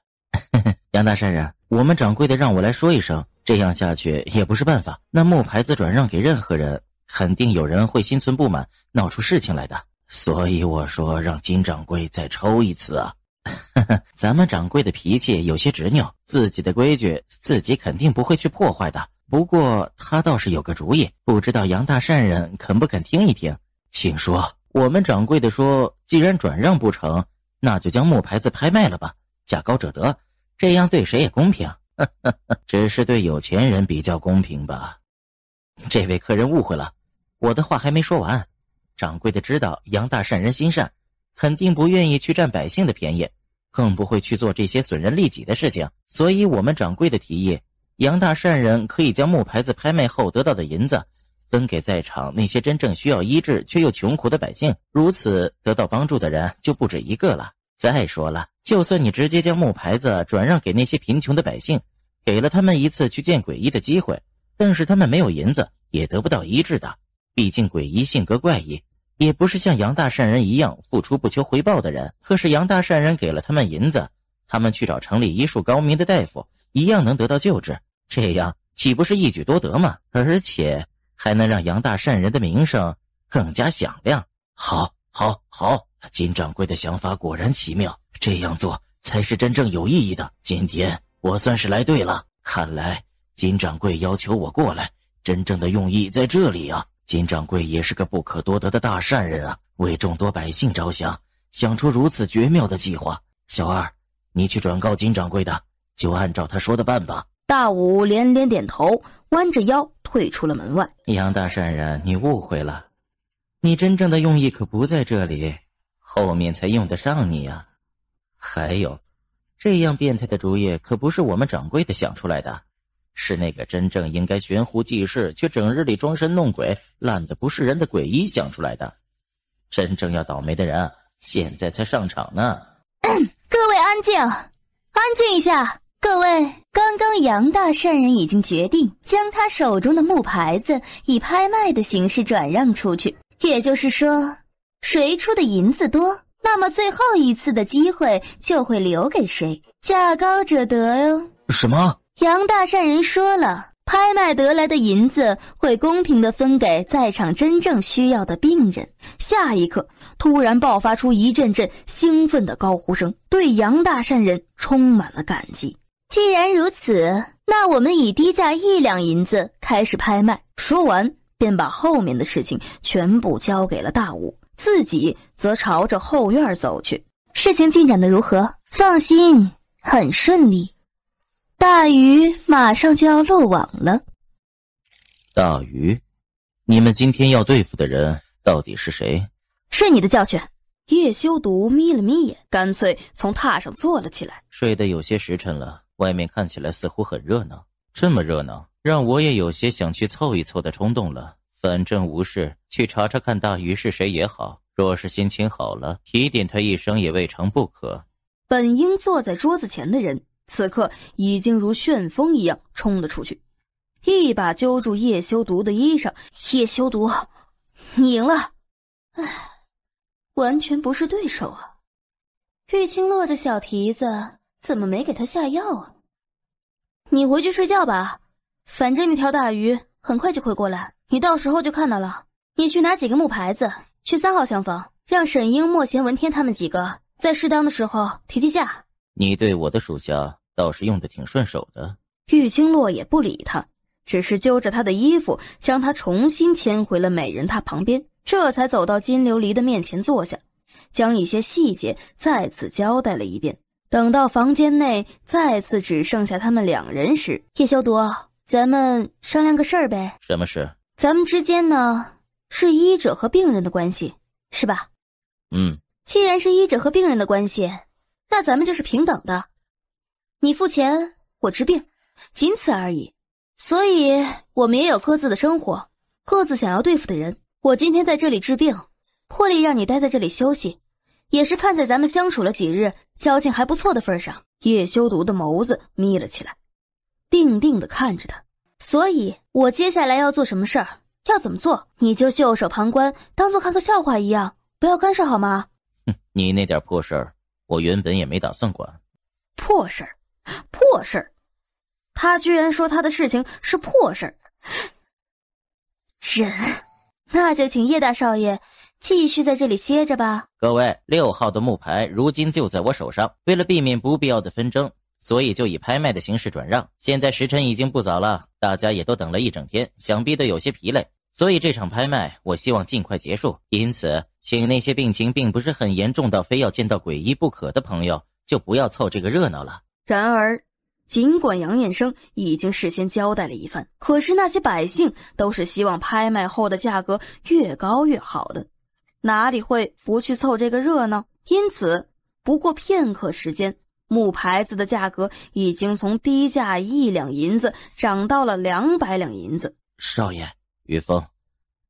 杨大善人，我们掌柜的让我来说一声，这样下去也不是办法。那木牌子转让给任何人，肯定有人会心存不满，闹出事情来的。所以我说让金掌柜再抽一次啊。咱们掌柜的脾气有些执拗，自己的规矩自己肯定不会去破坏的。不过他倒是有个主意，不知道杨大善人肯不肯听一听。请说。我们掌柜的说，既然转让不成，那就将木牌子拍卖了吧，价高者得，这样对谁也公平。只是对有钱人比较公平吧。这位客人误会了，我的话还没说完。掌柜的知道杨大善人心善，肯定不愿意去占百姓的便宜，更不会去做这些损人利己的事情。所以我们掌柜的提议，杨大善人可以将木牌子拍卖后得到的银子分给在场那些真正需要医治却又穷苦的百姓，如此得到帮助的人就不止一个了。再说了，就算你直接将木牌子转让给那些贫穷的百姓，给了他们一次去见鬼医的机会，但是他们没有银子，也得不到医治的。毕竟鬼医性格怪异，也不是像杨大善人一样付出不求回报的人。可是杨大善人给了他们银子，他们去找城里医术高明的大夫，一样能得到救治，这样岂不是一举多得吗？而且还能让杨大善人的名声更加响亮。好，金掌柜的想法果然奇妙，这样做才是真正有意义的。今天我算是来对了，看来金掌柜要求我过来，真正的用意在这里啊。金掌柜也是个不可多得的大善人啊，为众多百姓着想，想出如此绝妙的计划。小二，你去转告金掌柜的，就按照他说的办吧。大武连连点头，弯着腰退出了门外。杨大善人，你误会了，你真正的用意可不在这里，后面才用得上你啊。还有，这样变态的主意可不是我们掌柜的想出来的，是那个真正应该悬壶济世却整日里装神弄鬼烂得不是人的鬼医想出来的。真正要倒霉的人现在才上场呢。各位安静，安静一下。各位，刚刚杨大善人已经决定将他手中的木牌子以拍卖的形式转让出去，也就是说，谁出的银子多，那么最后一次的机会就会留给谁，价高者得哟。什么？杨大善人说了，拍卖得来的银子会公平地分给在场真正需要的病人。下一刻，突然爆发出一阵阵兴奋的高呼声，对杨大善人充满了感激。既然如此，那我们以低价1两银子开始拍卖。说完，便把后面的事情全部交给了大武，自己则朝着后院走去。事情进展得如何？放心，很顺利。大鱼马上就要落网了。大鱼，你们今天要对付的人到底是谁？是你的教训。叶修毒眯了眯眼，干脆从榻上坐了起来。睡得有些时辰了，外面看起来似乎很热闹，这么热闹，让我也有些想去凑一凑的冲动了。反正无事，去查查看大鱼是谁也好，若是心情好了，提点他一声也未尝不可。本应坐在桌子前的人，此刻已经如旋风一样冲了出去，一把揪住叶修毒的衣裳。叶修毒，你赢了。唉，完全不是对手啊。玉清乐这小蹄子怎么没给他下药啊？你回去睡觉吧，反正那条大鱼很快就会过来，你到时候就看到了。你去拿几个木牌子，去3号厢房，让沈英、莫贤、文天他们几个在适当的时候提价。你对我的属下倒是用得挺顺手的。玉清洛也不理他，只是揪着他的衣服，将他重新牵回了美人榻旁边，这才走到金琉璃的面前坐下，将一些细节再次交代了一遍。等到房间内再次只剩下他们2人时，叶修毒，咱们商量个事儿呗。什么事？咱们之间呢，是医者和病人的关系，是吧？既然是医者和病人的关系，那咱们就是平等的。你付钱，我治病，仅此而已。所以我们也有各自的生活，各自想要对付的人。我今天在这里治病，破例让你待在这里休息，也是看在咱们相处了几日，交情还不错的份上。叶修毒的眸子眯了起来，定定地看着他。所以我接下来要做什么事儿，要怎么做，你就袖手旁观，当做看个笑话一样，不要干涉好吗？你那点破事儿，我原本也没打算管。破事儿，破事儿，他居然说他的事情是破事儿。忍，那就请叶大少爷继续在这里歇着吧。各位，6号的木牌如今就在我手上，为了避免不必要的纷争，所以就以拍卖的形式转让。现在时辰已经不早了，大家也都等了一整天，想必都有些疲累，所以这场拍卖我希望尽快结束。因此请那些病情并不是很严重到非要见到鬼医不可的朋友，就不要凑这个热闹了。然而尽管杨彦生已经事先交代了一番，可是那些百姓都是希望拍卖后的价格越高越好的，哪里会不去凑这个热闹？因此不过片刻时间，木牌子的价格已经从低价1两银子涨到了200两银子。少爷，于峰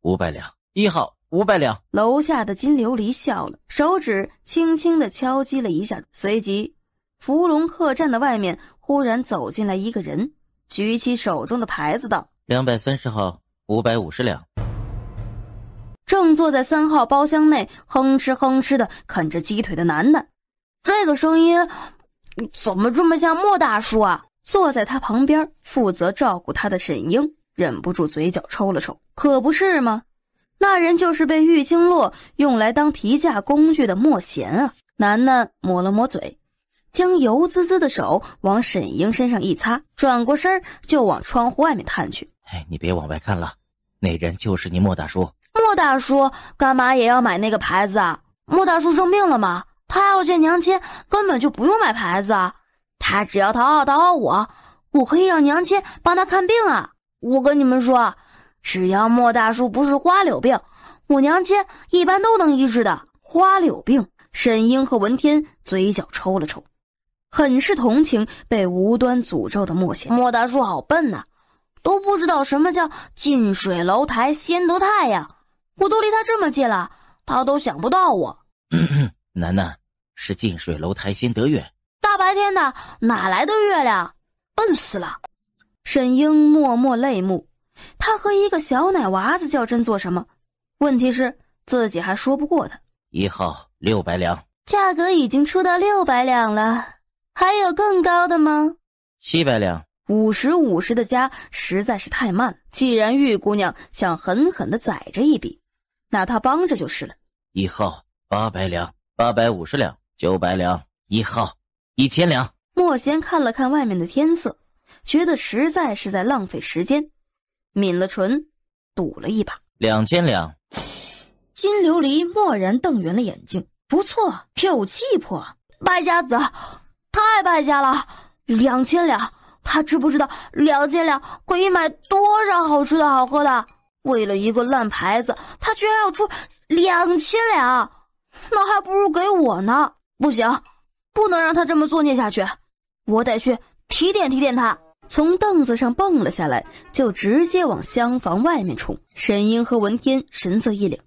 ，500两。1号500两。楼下的金琉璃笑了，手指轻轻地敲击了一下，随即福龙客栈的外面忽然走进来一个人，举起手中的牌子道230号550两。正坐在3号包厢内哼哧哼哧地啃着鸡腿的楠楠，这个声音怎么这么像莫大叔啊？坐在他旁边负责照顾他的沈英忍不住嘴角抽了抽，可不是吗？那人就是被玉清洛用来当提价工具的莫贤啊。楠楠抹了抹嘴，将油滋滋的手往沈英身上一擦，转过身就往窗户外面探去。你别往外看了，那人就是你莫大叔。莫大叔干嘛也要买那个牌子啊？莫大叔生病了吗？他要见娘亲根本就不用买牌子啊，他只要讨好我可以让娘亲帮他看病啊。我跟你们说，只要莫大叔不是花柳病，我娘亲一般都能医治的。花柳病，沈英和文天嘴角抽了抽，很是同情被无端诅咒的莫贤。莫大叔好笨呐，都不知道什么叫近水楼台先得太阳，我都离他这么近了，他都想不到我。楠楠，是近水楼台先得月。大白天的哪来的月亮？笨死了。沈英默默泪目，他和一个小奶娃子较真做什么？问题是自己还说不过他。1号600两。价格已经出到600两了，还有更高的吗？700两。50-50的加实在是太慢了，既然玉姑娘想狠狠地宰着一笔，那她帮着就是了。1号800两。850两。900两。1号1000两。莫贤看了看外面的天色，觉得实在是在浪费时间，抿了唇，赌了一把。2000两。金琉璃蓦然瞪圆了眼睛，不错，有气魄。败家子，太败家了！2000两，他知不知道2000两可以买多少好吃的好喝的？为了一个烂牌子，他居然要出2000两，那还不如给我呢！不行，不能让他这么作孽下去，我得去提点他。从凳子上蹦了下来，就直接往厢房外面冲。沈英和文天神色一凛，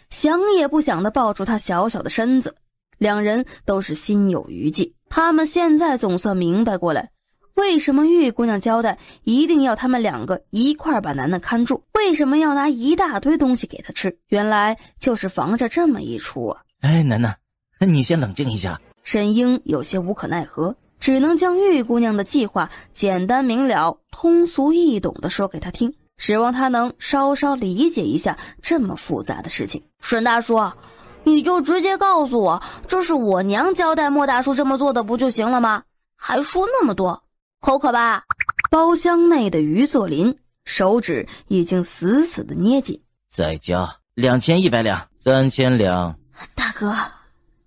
想也不想地抱住他小小的身子，两人都是心有余悸。他们现在总算明白过来，为什么玉姑娘交代一定要他们两个一块把楠楠看住，为什么要拿一大堆东西给他吃，原来就是防着这么一出啊。哎，楠楠，你先冷静一下。沈英有些无可奈何，只能将玉姑娘的计划简单明了、通俗易懂地说给他听，指望他能稍稍理解一下这么复杂的事情。沈大叔，你就直接告诉我，这是我娘交代莫大叔这么做的不就行了吗？还说那么多，口渴吧？包厢内的于作霖手指已经死死地捏紧。再加2100两，3000两。大哥，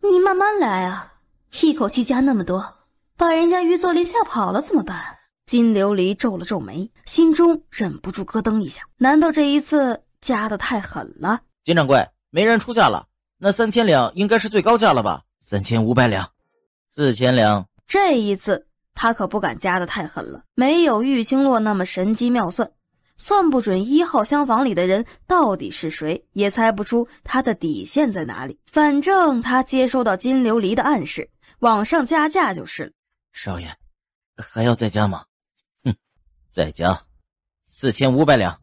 你慢慢来啊，一口气加那么多，把人家于作霖吓跑了怎么办？金琉璃皱了皱眉，心中忍不住咯噔一下，难道这一次加得太狠了？金掌柜，没人出价了，那3000两应该是最高价了吧？3500两，4000两。这一次他可不敢加得太狠了，没有玉清洛那么神机妙算，算不准1号厢房里的人到底是谁，也猜不出他的底线在哪里。反正他接收到金琉璃的暗示，往上加价就是了。少爷，还要再加吗？再加4500两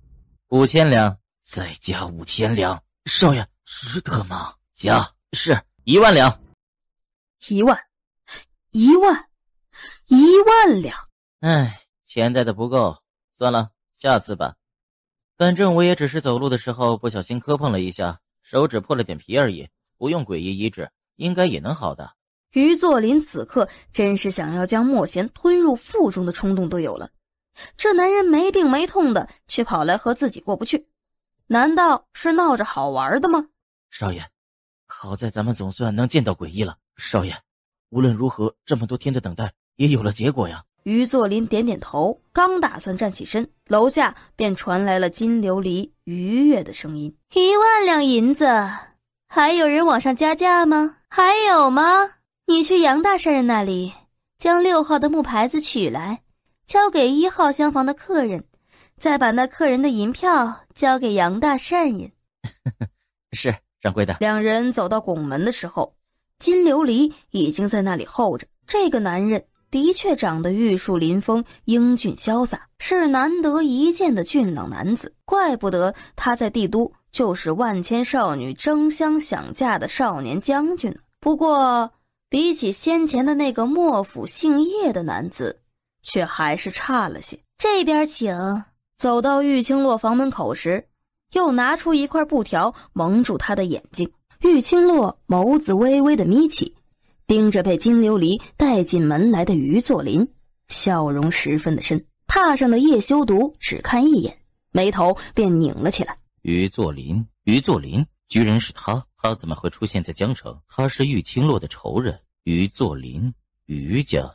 ，5000两，再加5000两。少爷，值得吗？加，是10000两。1万两。哎，钱带的不够，算了，下次吧。反正我也只是走路的时候不小心磕碰了一下，手指破了点皮而已，不用诡异医治，应该也能好的。于作霖此刻真是想要将莫贤吞入腹中的冲动都有了。这男人没病没痛的，却跑来和自己过不去，难道是闹着好玩的吗？少爷，好在咱们总算能见到诡异了。少爷，无论如何，这么多天的等待也有了结果呀。于作霖点点头，刚打算站起身，楼下便传来了金琉璃愉悦的声音：1万两银子，还有人往上加价吗？还有吗？你去杨大善人那里，将6号的木牌子取来，交给1号厢房的客人，再把那客人的银票交给杨大善人。是，掌柜的。两人走到拱门的时候，金琉璃已经在那里候着。这个男人的确长得玉树临风，英俊潇洒，是难得一见的俊朗男子，怪不得他在帝都就是万千少女争相想嫁的少年将军呢。不过比起先前的那个莫府姓叶的男子，却还是差了些。这边请。走到玉清洛房门口时，又拿出一块布条蒙住他的眼睛。玉清洛眸子微微的眯起，盯着被金琉璃带进门来的于作霖，笑容十分的深。榻上的叶修独只看一眼，眉头便拧了起来。于作霖，居然是他？他怎么会出现在江城？他是玉清洛的仇人。于作霖，于家，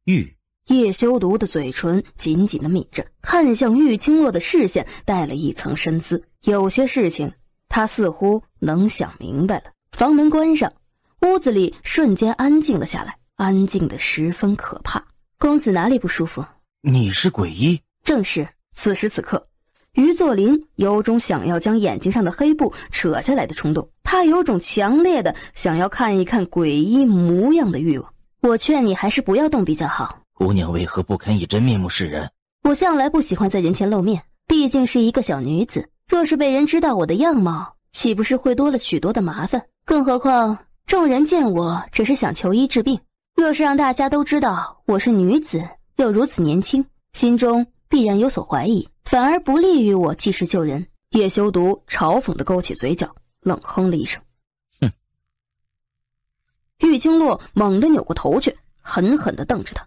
玉。叶修独的嘴唇紧紧地抿着，看向玉清洛的视线带了一层深思。有些事情他似乎能想明白了。房门关上，屋子里瞬间安静了下来，安静得十分可怕。公子哪里不舒服？你是鬼医？正是。此时此刻，于作霖有种想要将眼睛上的黑布扯下来的冲动，他有种强烈的想要看一看鬼医模样的欲望。我劝你还是不要动比较好。姑娘为何不肯以真面目示人？我向来不喜欢在人前露面，毕竟是一个小女子，若是被人知道我的样貌，岂不是会多了许多的麻烦？更何况众人见我只是想求医治病，若是让大家都知道我是女子，又如此年轻，心中必然有所怀疑，反而不利于我济世救人。叶修独嘲讽地勾起嘴角，冷哼了一声：“哼。”玉清洛猛地扭过头去，狠狠地瞪着他。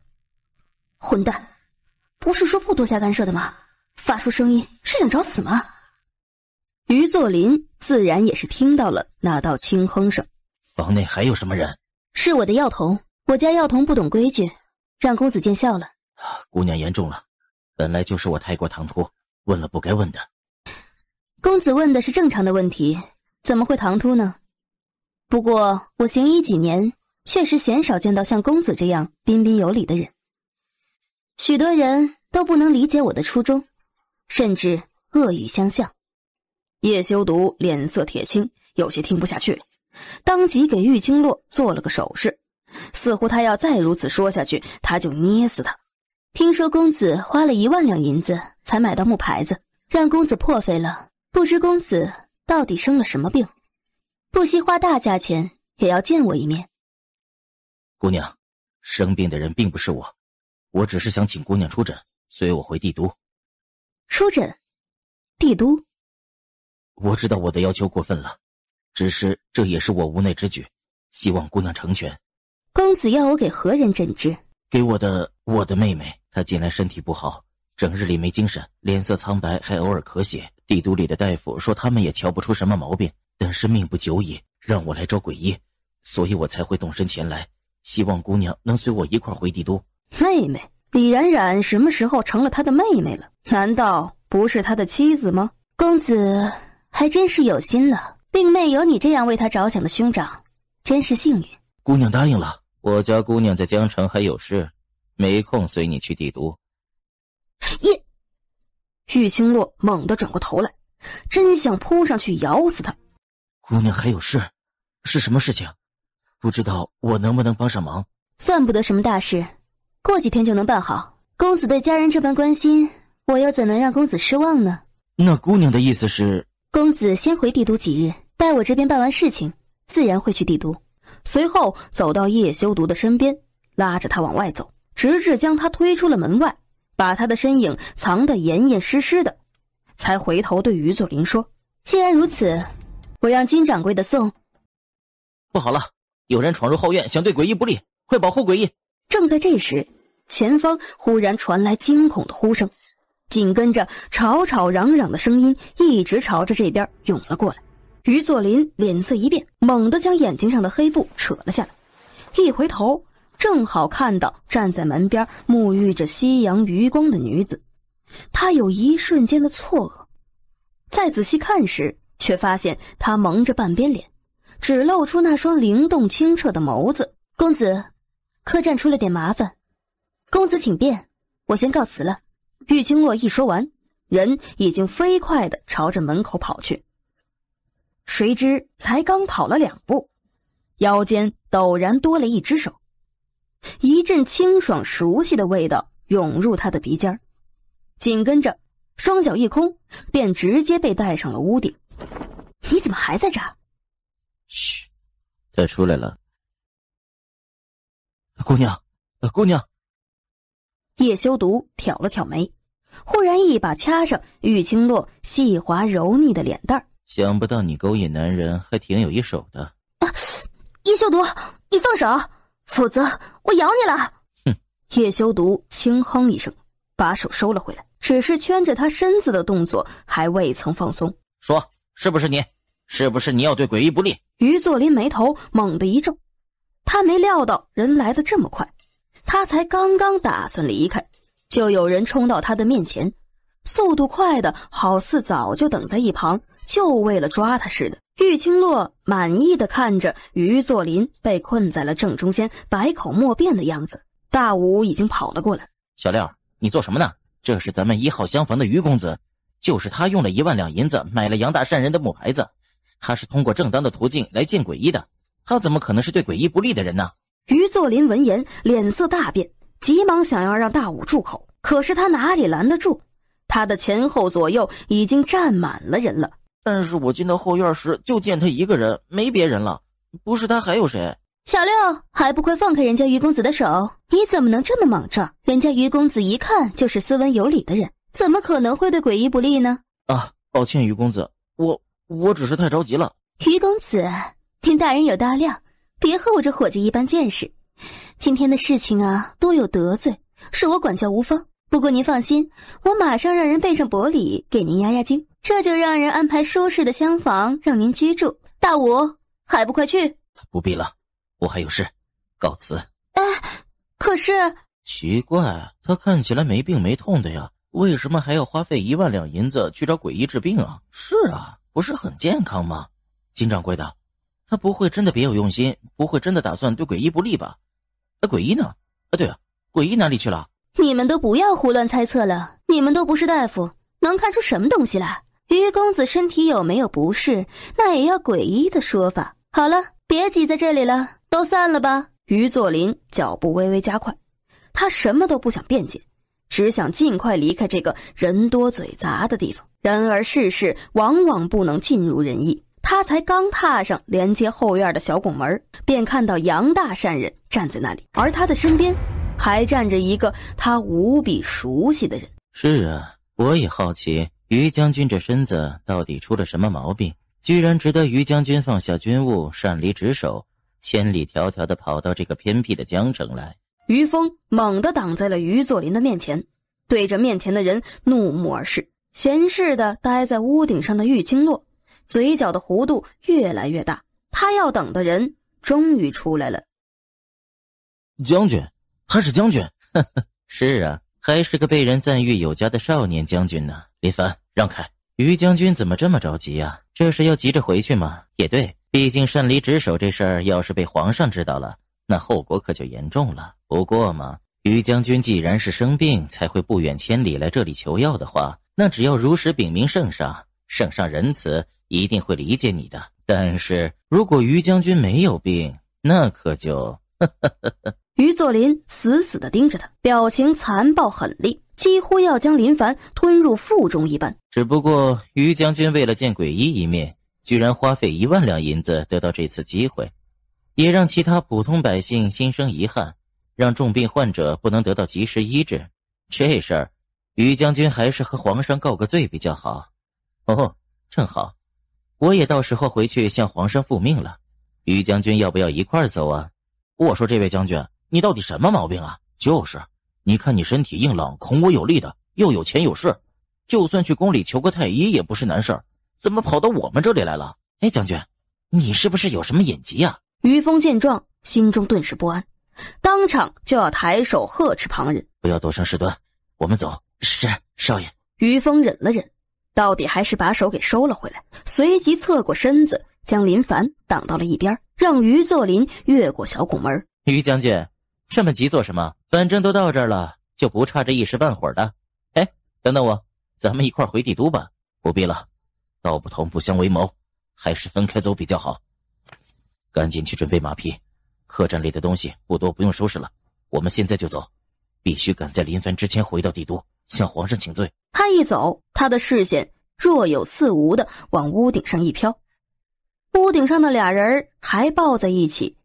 混蛋，不是说不多加干涉的吗？发出声音是想找死吗？于作霖自然也是听到了那道轻哼声。房内还有什么人？是我的药童，我家药童不懂规矩，让公子见笑了。姑娘言重了，本来就是我太过唐突，问了不该问的。公子问的是正常的问题，怎么会唐突呢？不过我行医几年，确实鲜少见到像公子这样彬彬有礼的人。许多人都不能理解我的初衷，甚至恶语相向。叶修毒脸色铁青，有些听不下去了，当即给玉清洛做了个手势，似乎他要再如此说下去，他就捏死他。听说公子花了1万两银子才买到木牌子，让公子破费了，不知公子到底生了什么病，不惜花大价钱也要见我一面。姑娘，生病的人并不是我，我只是想请姑娘出诊，随我回帝都。出诊？帝都？我知道我的要求过分了，只是这也是我无奈之举，希望姑娘成全。公子要我给何人诊治？给我的妹妹，她近来身体不好，整日里没精神，脸色苍白，还偶尔咳血。帝都里的大夫说他们也瞧不出什么毛病，但是命不久矣，让我来找鬼医，所以我才会动身前来，希望姑娘能随我一块回帝都。妹妹？李冉冉什么时候成了他的妹妹了？难道不是他的妻子吗？公子还真是有心了，令妹有你这样为他着想的兄长，真是幸运。姑娘答应了。我家姑娘在江城还有事，没空随你去帝都。玉清洛猛地转过头来，真想扑上去咬死他。姑娘还有事？是什么事情？不知道我能不能帮上忙？算不得什么大事，过几天就能办好。公子对家人这般关心，我又怎能让公子失望呢？那姑娘的意思是，公子先回帝都几日，待我这边办完事情，自然会去帝都。随后走到叶修毒的身边，拉着他往外走，直至将他推出了门外，把他的身影藏得严严实实的，才回头对于作霖说：既然如此，我让金掌柜的送。不好了，有人闯入后院，想对鬼医不利，快保护鬼医。正在这时，前方忽然传来惊恐的呼声，紧跟着吵吵嚷嚷的声音一直朝着这边涌了过来。于作霖脸色一变，猛地将眼睛上的黑布扯了下来，一回头正好看到站在门边沐浴着夕阳余光的女子。他有一瞬间的错愕，再仔细看时，却发现她蒙着半边脸，只露出那双灵动清澈的眸子。公子，客栈出了点麻烦，公子请便，我先告辞了。玉清洛一说完，人已经飞快地朝着门口跑去。谁知才刚跑了2步，腰间陡然多了一只手，一阵清爽熟悉的味道涌入他的鼻尖，紧跟着双脚一空，便直接被带上了屋顶。你怎么还在这儿？嘘，他出来了。姑娘，姑娘。叶修毒挑了挑眉，忽然一把掐上玉清洛细滑柔腻的脸蛋儿。想不到你勾引男人还挺有一手的。叶修毒，你放手，否则我咬你了。哼！叶修毒轻哼一声，把手收了回来，只是圈着他身子的动作还未曾放松。说，是不是你？是不是你要对鬼医不利？于作霖眉头猛地一皱，他没料到人来得这么快，他才刚刚打算离开，就有人冲到他的面前，速度快的好似早就等在一旁，就为了抓他似的。玉清洛满意的看着于作霖被困在了正中间，百口莫辩的样子。大武已经跑了过来。小廖，你做什么呢？这是咱们1号厢房的于公子，就是他用了1万两银子买了杨大善人的木牌子，他是通过正当的途径来见鬼医的，他怎么可能是对鬼医不利的人呢？于作霖闻言脸色大变，急忙想要让大武住口，可是他哪里拦得住？他的前后左右已经站满了人了。但是我进到后院时就见他一个人，没别人了，不是他还有谁？小六，还不快放开人家于公子的手！你怎么能这么莽撞？人家于公子一看就是斯文有礼的人，怎么可能会对鬼医不利呢？啊，抱歉于公子，我只是太着急了。于公子，听大人有大量，别和我这伙计一般见识。今天的事情啊，多有得罪，是我管教无方。不过您放心，我马上让人备上薄礼给您压压惊，这就让人安排舒适的厢房让您居住。大武，还不快去？不必了，我还有事，告辞。可是奇怪，他看起来没病没痛的呀，为什么还要花费1万两银子去找鬼医治病啊？是啊，不是很健康吗？金掌柜的，他不会真的别有用心，不会真的打算对鬼医不利吧？鬼医呢？对啊，鬼医哪里去了？你们都不要胡乱猜测了，你们都不是大夫，能看出什么东西来？于公子身体有没有不适，那也要诡异的说法。好了，别挤在这里了，都散了吧。于作霖脚步微微加快，他什么都不想辩解，只想尽快离开这个人多嘴杂的地方。然而世事往往不能尽如人意，他才刚踏上连接后院的小拱门，便看到杨大善人站在那里，而他的身边还站着一个他无比熟悉的人。是啊，我也好奇于将军这身子到底出了什么毛病，居然值得于将军放下军务，擅离职守，千里迢迢地跑到这个偏僻的江城来。于峰猛地挡在了于作霖的面前，对着面前的人怒目而视，闲适地待在屋顶上的玉清洛，嘴角的弧度越来越大。他要等的人终于出来了。将军，他是将军。是啊，还是个被人赞誉有加的少年将军呢。林凡，让开。于将军怎么这么着急啊？这是要急着回去吗？也对，毕竟擅离职守这事儿要是被皇上知道了，那后果可就严重了。不过嘛，于将军既然是生病才会不远千里来这里求药的话，那只要如实禀明圣上，圣上仁慈，一定会理解你的。但是如果于将军没有病，那可就于作霖死死地盯着他，表情残暴狠厉，几乎要将林凡吞入腹中一般。只不过于将军为了见鬼医一面，居然花费1万两银子得到这次机会，也让其他普通百姓心生遗憾，让重病患者不能得到及时医治。这事儿于将军还是和皇上告个罪比较好。哦，正好我也到时候回去向皇上复命了。于将军要不要一块儿走啊？我说这位将军，你到底什么毛病啊？就是，你看你身体硬朗，孔武有力的，又有钱有势，就算去宫里求个太医也不是难事儿，怎么跑到我们这里来了？哎，将军，你是不是有什么隐疾啊？于峰见状，心中顿时不安，当场就要抬手呵斥旁人，不要多生事端，我们走。是，少爷。于峰忍了忍，到底还是把手给收了回来，随即侧过身子，将林凡挡到了一边，让于作霖越过小拱门。于将军，这么急做什么？反正都到这儿了，就不差这一时半会儿的。哎，等等我，咱们一块儿回帝都吧。不必了，道不同不相为谋，还是分开走比较好。赶紧去准备马匹，客栈里的东西不多，不用收拾了。我们现在就走，必须赶在林凡之前回到帝都，向皇上请罪。他一走，他的视线若有似无地往屋顶上一飘，屋顶上的俩人还抱在一起，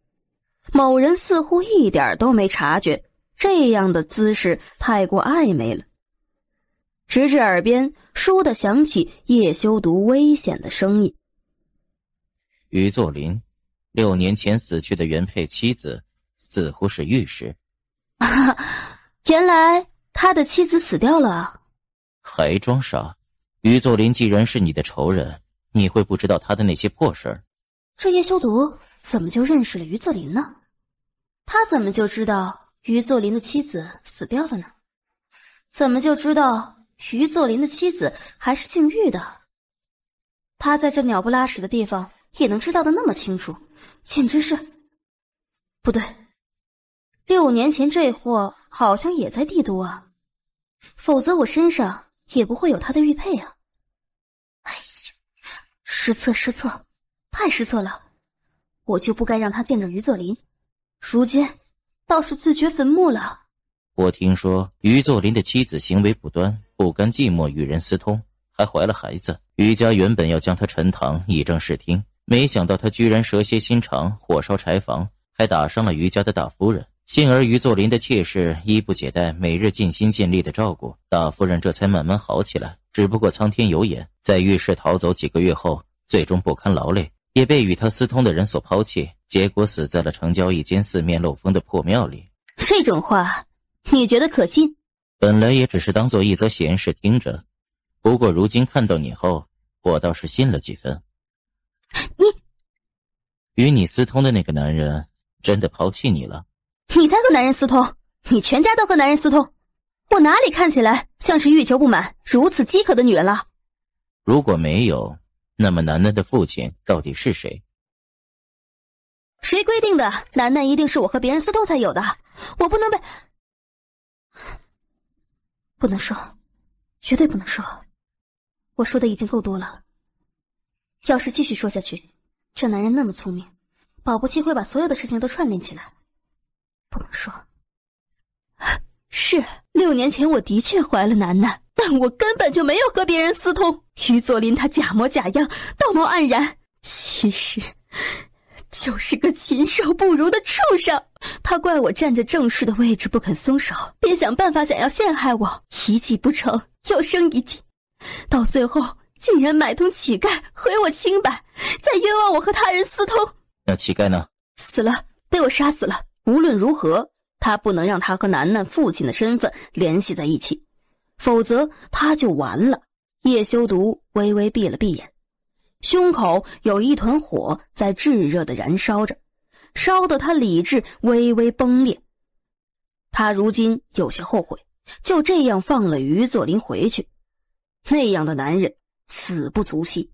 某人似乎一点都没察觉，这样的姿势太过暧昧了。直至耳边倏地响起叶修毒危险的声音：于作霖6年前死去的原配妻子似乎是御史。原来他的妻子死掉了啊！还装傻？于作霖既然是你的仇人，你会不知道他的那些破事儿？这叶修毒怎么就认识了于作霖呢？他怎么就知道于作霖的妻子死掉了呢？怎么就知道于作霖的妻子还是姓玉的？他在这鸟不拉屎的地方也能知道的那么清楚，简直是……不对，6年前这货好像也在帝都啊，否则我身上也不会有他的玉佩啊。哎呀，失策，太失策了！我就不该让他见着于作霖，如今倒是自掘坟墓了。我听说于作霖的妻子行为不端，不甘寂寞与人私通，还怀了孩子。于家原本要将他沉塘以正视听，没想到他居然蛇蝎心肠，火烧柴房，还打伤了于家的大夫人。幸而于作霖的妾室衣不解带，每日尽心尽力的照顾，大夫人这才慢慢好起来。只不过苍天有眼，在御史逃走几个月后，最终不堪劳累，也被与他私通的人所抛弃，结果死在了城郊一间四面漏风的破庙里。这种话你觉得可信？本来也只是当做一则闲事听着，不过如今看到你后，我倒是信了几分。你与你私通的那个男人真的抛弃你了？你才和男人私通，你全家都和男人私通，我哪里看起来像是欲求不满如此饥渴的女人了？如果没有，那么楠楠的父亲到底是谁？谁规定的楠楠一定是我和别人私通才有的？我不能被……不能说，绝对不能说。我说的已经够多了。要是继续说下去，这男人那么聪明，保不齐会把所有的事情都串联起来。不能说。是6年前我的确怀了楠楠，但我根本就没有和别人私通。于佐林他假模假样，道貌岸然，其实就是个禽兽不如的畜生。他怪我站着正室的位置不肯松手，便想办法想要陷害我，一计不成又生一计，到最后竟然买通乞丐毁我清白，再冤枉我和他人私通。那乞丐呢？死了，被我杀死了。无论如何，他不能让他和楠楠父亲的身份联系在一起，否则他就完了。叶修毒微微闭了闭眼，胸口有一团火在炙热的燃烧着，烧得他理智微微崩裂。他如今有些后悔，就这样放了于佐林回去。那样的男人死不足惜。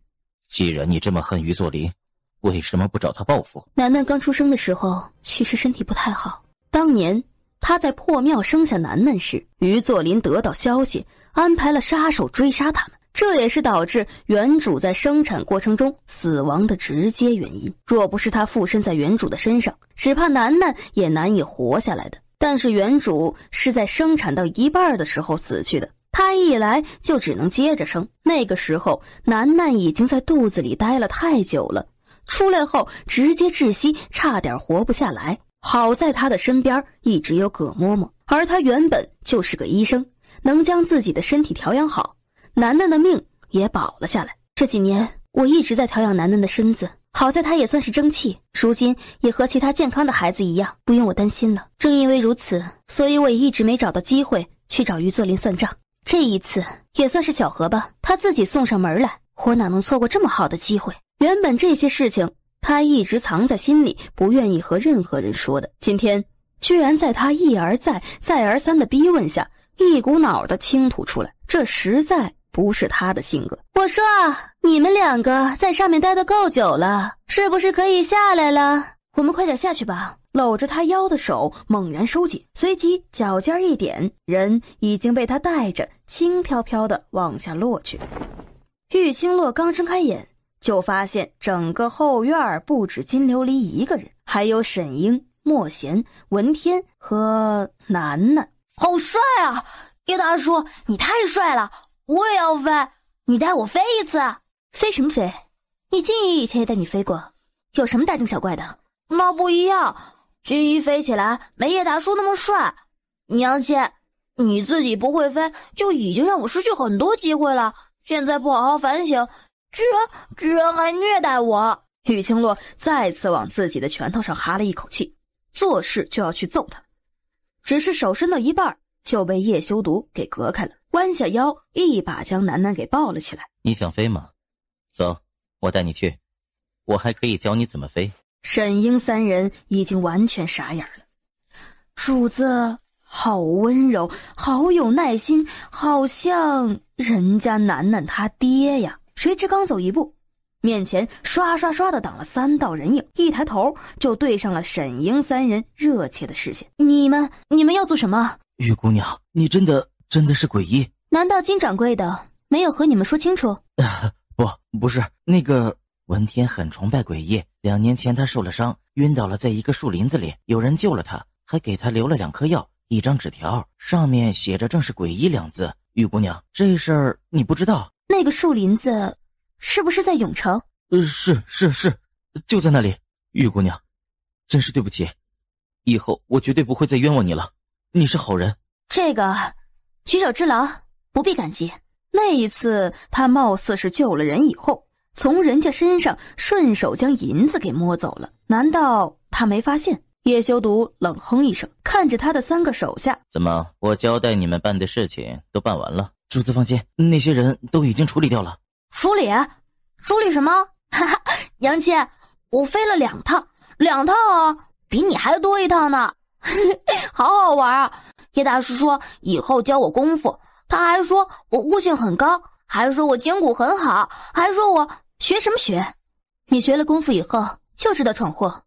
既然你这么恨于佐林，为什么不找他报复？楠楠刚出生的时候其实身体不太好，当年他在破庙生下楠楠时，于佐林得到消息，安排了杀手追杀他们，这也是导致原主在生产过程中死亡的直接原因。若不是他附身在原主的身上，只怕楠楠也难以活下来的。但是原主是在生产到一半的时候死去的，他一来就只能接着生。那个时候楠楠已经在肚子里待了太久了，出来后直接窒息，差点活不下来。好在他的身边一直有葛嬷嬷，而他原本就是个医生，能将自己的身体调养好，楠楠的命也保了下来。这几年我一直在调养楠楠的身子，好在他也算是争气，如今也和其他健康的孩子一样，不用我担心了。正因为如此，所以我也一直没找到机会去找于作霖算账。这一次也算是巧合吧，他自己送上门来，我哪能错过这么好的机会。原本这些事情他一直藏在心里，不愿意和任何人说的，今天居然在他一而再再而三的逼问下，一股脑的倾吐出来，这实在不是他的性格。我说啊，你们两个在上面待得够久了，是不是可以下来了？我们快点下去吧。搂着他腰的手猛然收紧，随即脚尖一点，人已经被他带着轻飘飘的往下落去。玉清洛刚睁开眼，就发现整个后院不止金琉璃一个人，还有沈英、莫贤、文天和楠楠。好帅啊！叶大叔，你太帅了，我也要飞，你带我飞一次。飞什么飞？你静怡以前也带你飞过，有什么大惊小怪的？那不一样，君怡飞起来没叶大叔那么帅。娘亲，你自己不会飞，就已经让我失去很多机会了，现在不好好反省，居然还虐待我。玉清洛再次往自己的拳头上哈了一口气，做事就要去揍他，只是手伸到一半就被叶修毒给隔开了，弯下腰一把将楠楠给抱了起来。你想飞吗？走，我带你去，我还可以教你怎么飞。沈英三人已经完全傻眼了，主子好温柔，好有耐心，好像人家楠楠他爹呀。谁知刚走一步，面前刷刷刷的挡了3道人影，一抬头就对上了沈英三人热切的视线。你们要做什么？玉姑娘，你真的是诡异？难道金掌柜的没有和你们说清楚？不是，那个文天很崇拜诡异，2年前他受了伤，晕倒了在一个树林子里，有人救了他，还给他留了2颗药，1张纸条，上面写着正是诡异2字。玉姑娘，这事儿你不知道？那个树林子是不是在永城？是，就在那里。玉姑娘，真是对不起，以后我绝对不会再冤枉你了，你是好人。这个举手之劳，不必感激。那一次他貌似是救了人以后，从人家身上顺手将银子给摸走了，难道他没发现？叶修毒冷哼一声，看着他的3个手下，怎么，我交代你们办的事情都办完了？主子放心，那些人都已经处理掉了。处理什么？哈哈，娘亲，我飞了2趟啊，比你还多1趟呢。好好玩啊！叶大师说以后教我功夫，他还说我悟性很高，还说我筋骨很好，还说我学什么学？你学了功夫以后就知道闯祸，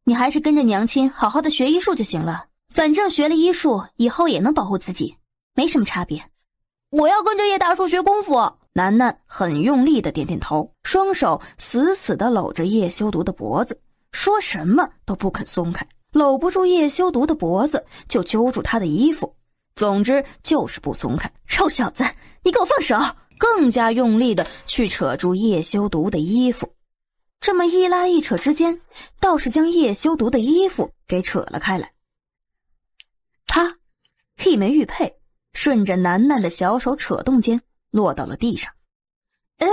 你还是跟着娘亲好好的学医术就行了，反正学了医术以后也能保护自己，没什么差别。我要跟着叶大叔学功夫。楠楠很用力的点点头，双手死死的搂着叶修毒的脖子，说什么都不肯松开。搂不住叶修毒的脖子，就揪住他的衣服，总之就是不松开。臭小子，你给我放手！更加用力的去扯住叶修毒的衣服。这么一拉一扯之间，倒是将叶修毒的衣服给扯了开来。啪！一枚玉佩顺着楠楠的小手扯动间落到了地上。哎，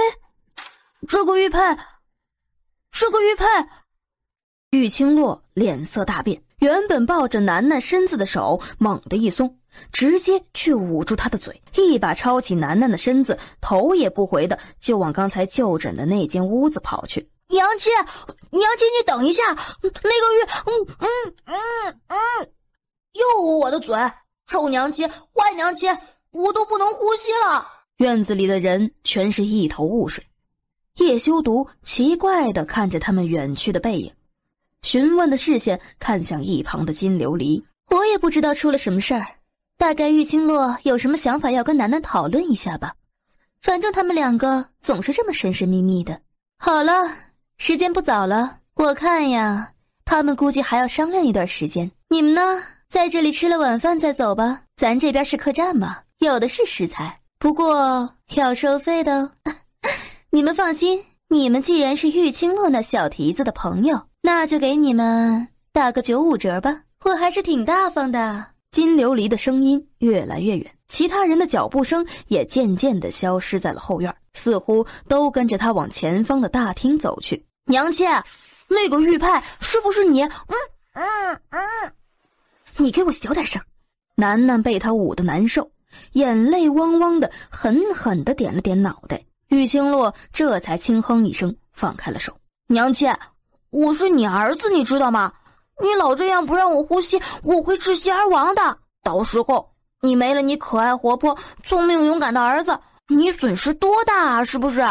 这个玉佩！玉清洛脸色大变，原本抱着楠楠身子的手猛地一松，直接去捂住她的嘴，一把抄起楠楠的身子，头也不回的就往刚才就诊的那间屋子跑去。娘亲，你等一下，那个又捂我的嘴，臭娘亲，坏娘亲，我都不能呼吸了。院子里的人全是一头雾水。叶修毒奇怪地看着他们远去的背影，询问的视线看向一旁的金琉璃。我也不知道出了什么事儿，大概玉清洛有什么想法要跟楠楠讨论一下吧。反正他们两个总是这么神神秘秘的。好了，时间不早了，我看呀，他们估计还要商量一段时间。你们呢，在这里吃了晚饭再走吧，咱这边是客栈嘛，有的是食材，不过要收费的哦。你们放心，你们既然是玉清洛那小蹄子的朋友，那就给你们打个95折吧，我还是挺大方的。金琉璃的声音越来越远，其他人的脚步声也渐渐地消失在了后院，似乎都跟着他往前方的大厅走去。娘亲，那个玉佩是不是你？你给我小点声！楠楠被他捂得难受，眼泪汪汪的，狠狠地点了点脑袋。玉清洛这才轻哼一声，放开了手。娘亲，我是你儿子，你知道吗？你老这样不让我呼吸，我会窒息而亡的。到时候你没了你可爱活泼、聪明勇敢的儿子，你损失多大啊？是不是？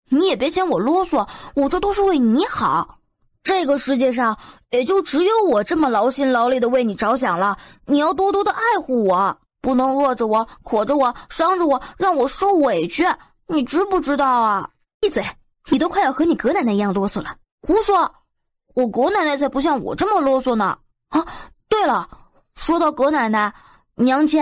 你也别嫌我啰嗦，我这都是为你好。这个世界上也就只有我这么劳心劳力的为你着想了，你要多多的爱护我，不能饿着我、渴着我、伤着我，让我受委屈，你知不知道啊？闭嘴！你都快要和你葛奶奶一样啰嗦了。胡说！我葛奶奶才不像我这么啰嗦呢。啊，对了，说到葛奶奶，娘亲，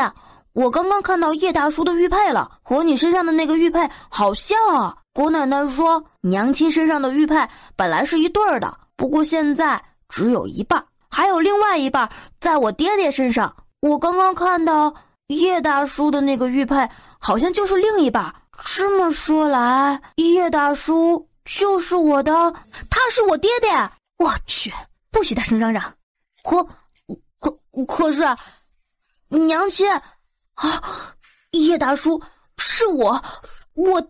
我刚刚看到叶大叔的玉佩了，和你身上的那个玉佩好像啊。葛奶奶说，娘亲身上的玉佩本来是一对儿的，不过现在只有一半，还有另外一半在我爹爹身上。我刚刚看到叶大叔的那个玉佩好像就是另一半。这么说来，叶大叔就是我的，他是我爹爹。我去，不许大声嚷嚷。可是，娘亲啊，叶大叔是我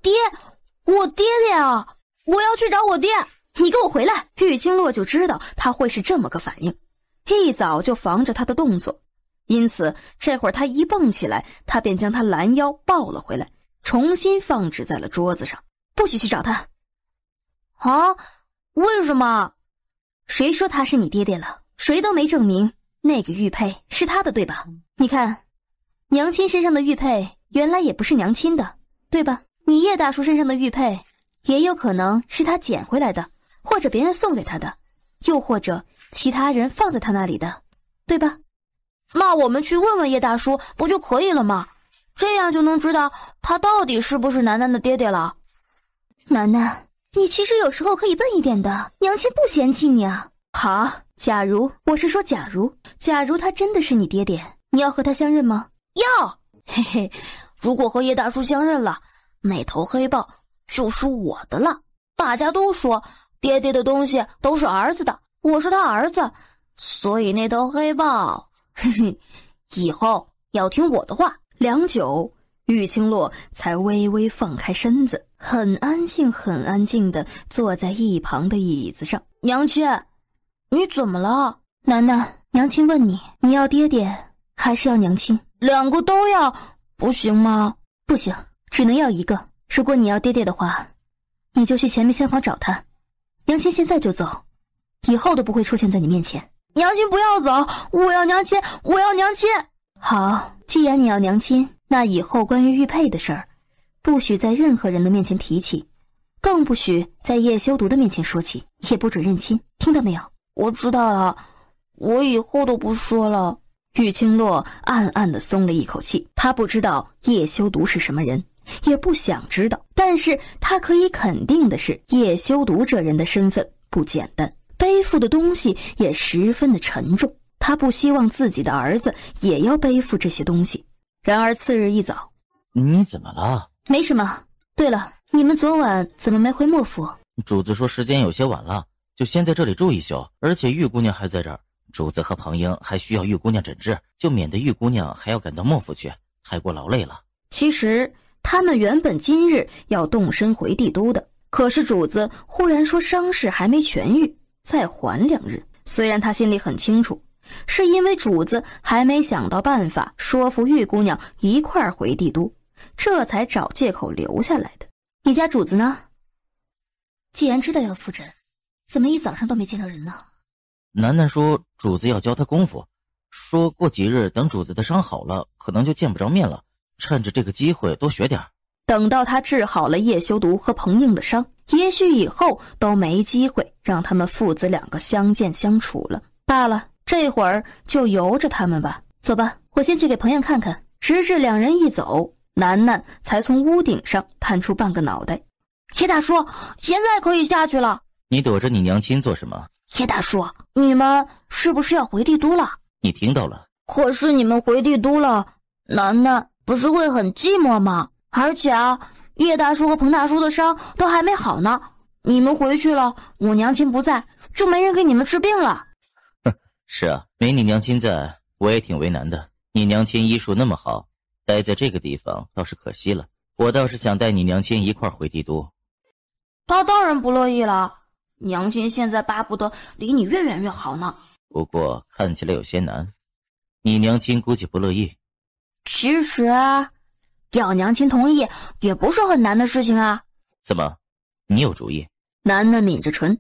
爹爹啊！我要去找我爹。你给我回来！玉清洛就知道他会是这么个反应，一早就防着他的动作，因此这会儿他一蹦起来，他便将他拦腰抱了回来，重新放置在了桌子上。不许去找他。啊？为什么？谁说他是你爹爹了？谁都没证明那个玉佩是他的，对吧？你看，娘亲身上的玉佩原来也不是娘亲的，对吧？你叶大叔身上的玉佩也有可能是他捡回来的，或者别人送给他的，又或者其他人放在他那里的，对吧？那我们去问问叶大叔不就可以了吗？这样就能知道他到底是不是楠楠的爹爹了。楠楠，你其实有时候可以笨一点的，娘亲不嫌弃你啊。好，假如他真的是你爹爹，你要和他相认吗？要。嘿嘿，如果和叶大叔相认了，那头黑豹就是我的了。大家都说爹爹的东西都是儿子的，我是他儿子，所以那头黑豹，嘿嘿，以后要听我的话。良久，玉清洛才微微放开身子，很安静地坐在一旁的椅子上。娘亲，你怎么了？楠楠，娘亲问你，你要爹爹还是要娘亲？两个都要，不行吗？不行，只能要一个。如果你要爹爹的话，你就去前面厢房找他，娘亲现在就走，以后都不会出现在你面前。娘亲不要走，我要娘亲，我要娘亲。好，既然你要娘亲，那以后关于玉佩的事儿，不许在任何人的面前提起，更不许在叶修读的面前说起，也不准认亲，听到没有？我知道了，我以后都不说了。玉清洛暗暗地松了一口气，他不知道叶修读是什么人，也不想知道，但是他可以肯定的是，叶修读这人的身份不简单，背负的东西也十分的沉重，他不希望自己的儿子也要背负这些东西。然而次日一早，你怎么了？没什么。对了，你们昨晚怎么没回莫府？主子说时间有些晚了，就先在这里住一宿，而且玉姑娘还在这儿，主子和庞英还需要玉姑娘诊治，就免得玉姑娘还要赶到莫府去，太过劳累了。其实他们原本今日要动身回帝都的，可是主子忽然说伤势还没痊愈，再缓2日。虽然他心里很清楚，是因为主子还没想到办法说服玉姑娘一块儿回帝都，这才找借口留下来的。你家主子呢？既然知道要复诊，怎么一早上都没见到人呢？楠楠说主子要教她功夫，说过几日等主子的伤好了，可能就见不着面了，趁着这个机会多学点。等到他治好了叶修读和彭英的伤，也许以后都没机会让他们父子2个相见相处了。罢了，这会儿就由着他们吧。走吧，我先去给彭英看看。直至2人一走，楠楠才从屋顶上探出半个脑袋。叶大叔，现在可以下去了。你躲着你娘亲做什么？叶大叔，你们是不是要回帝都了？你听到了。可是你们回帝都了，楠楠不是会很寂寞吗？而且叶大叔和彭大叔的伤都还没好呢，你们回去了，我娘亲不在，就没人给你们治病了。是啊，没你娘亲在，我也挺为难的。你娘亲医术那么好，待在这个地方倒是可惜了。我倒是想带你娘亲一块儿回帝都。她当然不乐意了，娘亲现在巴不得离你越远越好呢。不过看起来有些难，你娘亲估计不乐意。其实要娘亲同意也不是很难的事情啊。怎么，你有主意？楠楠抿着唇，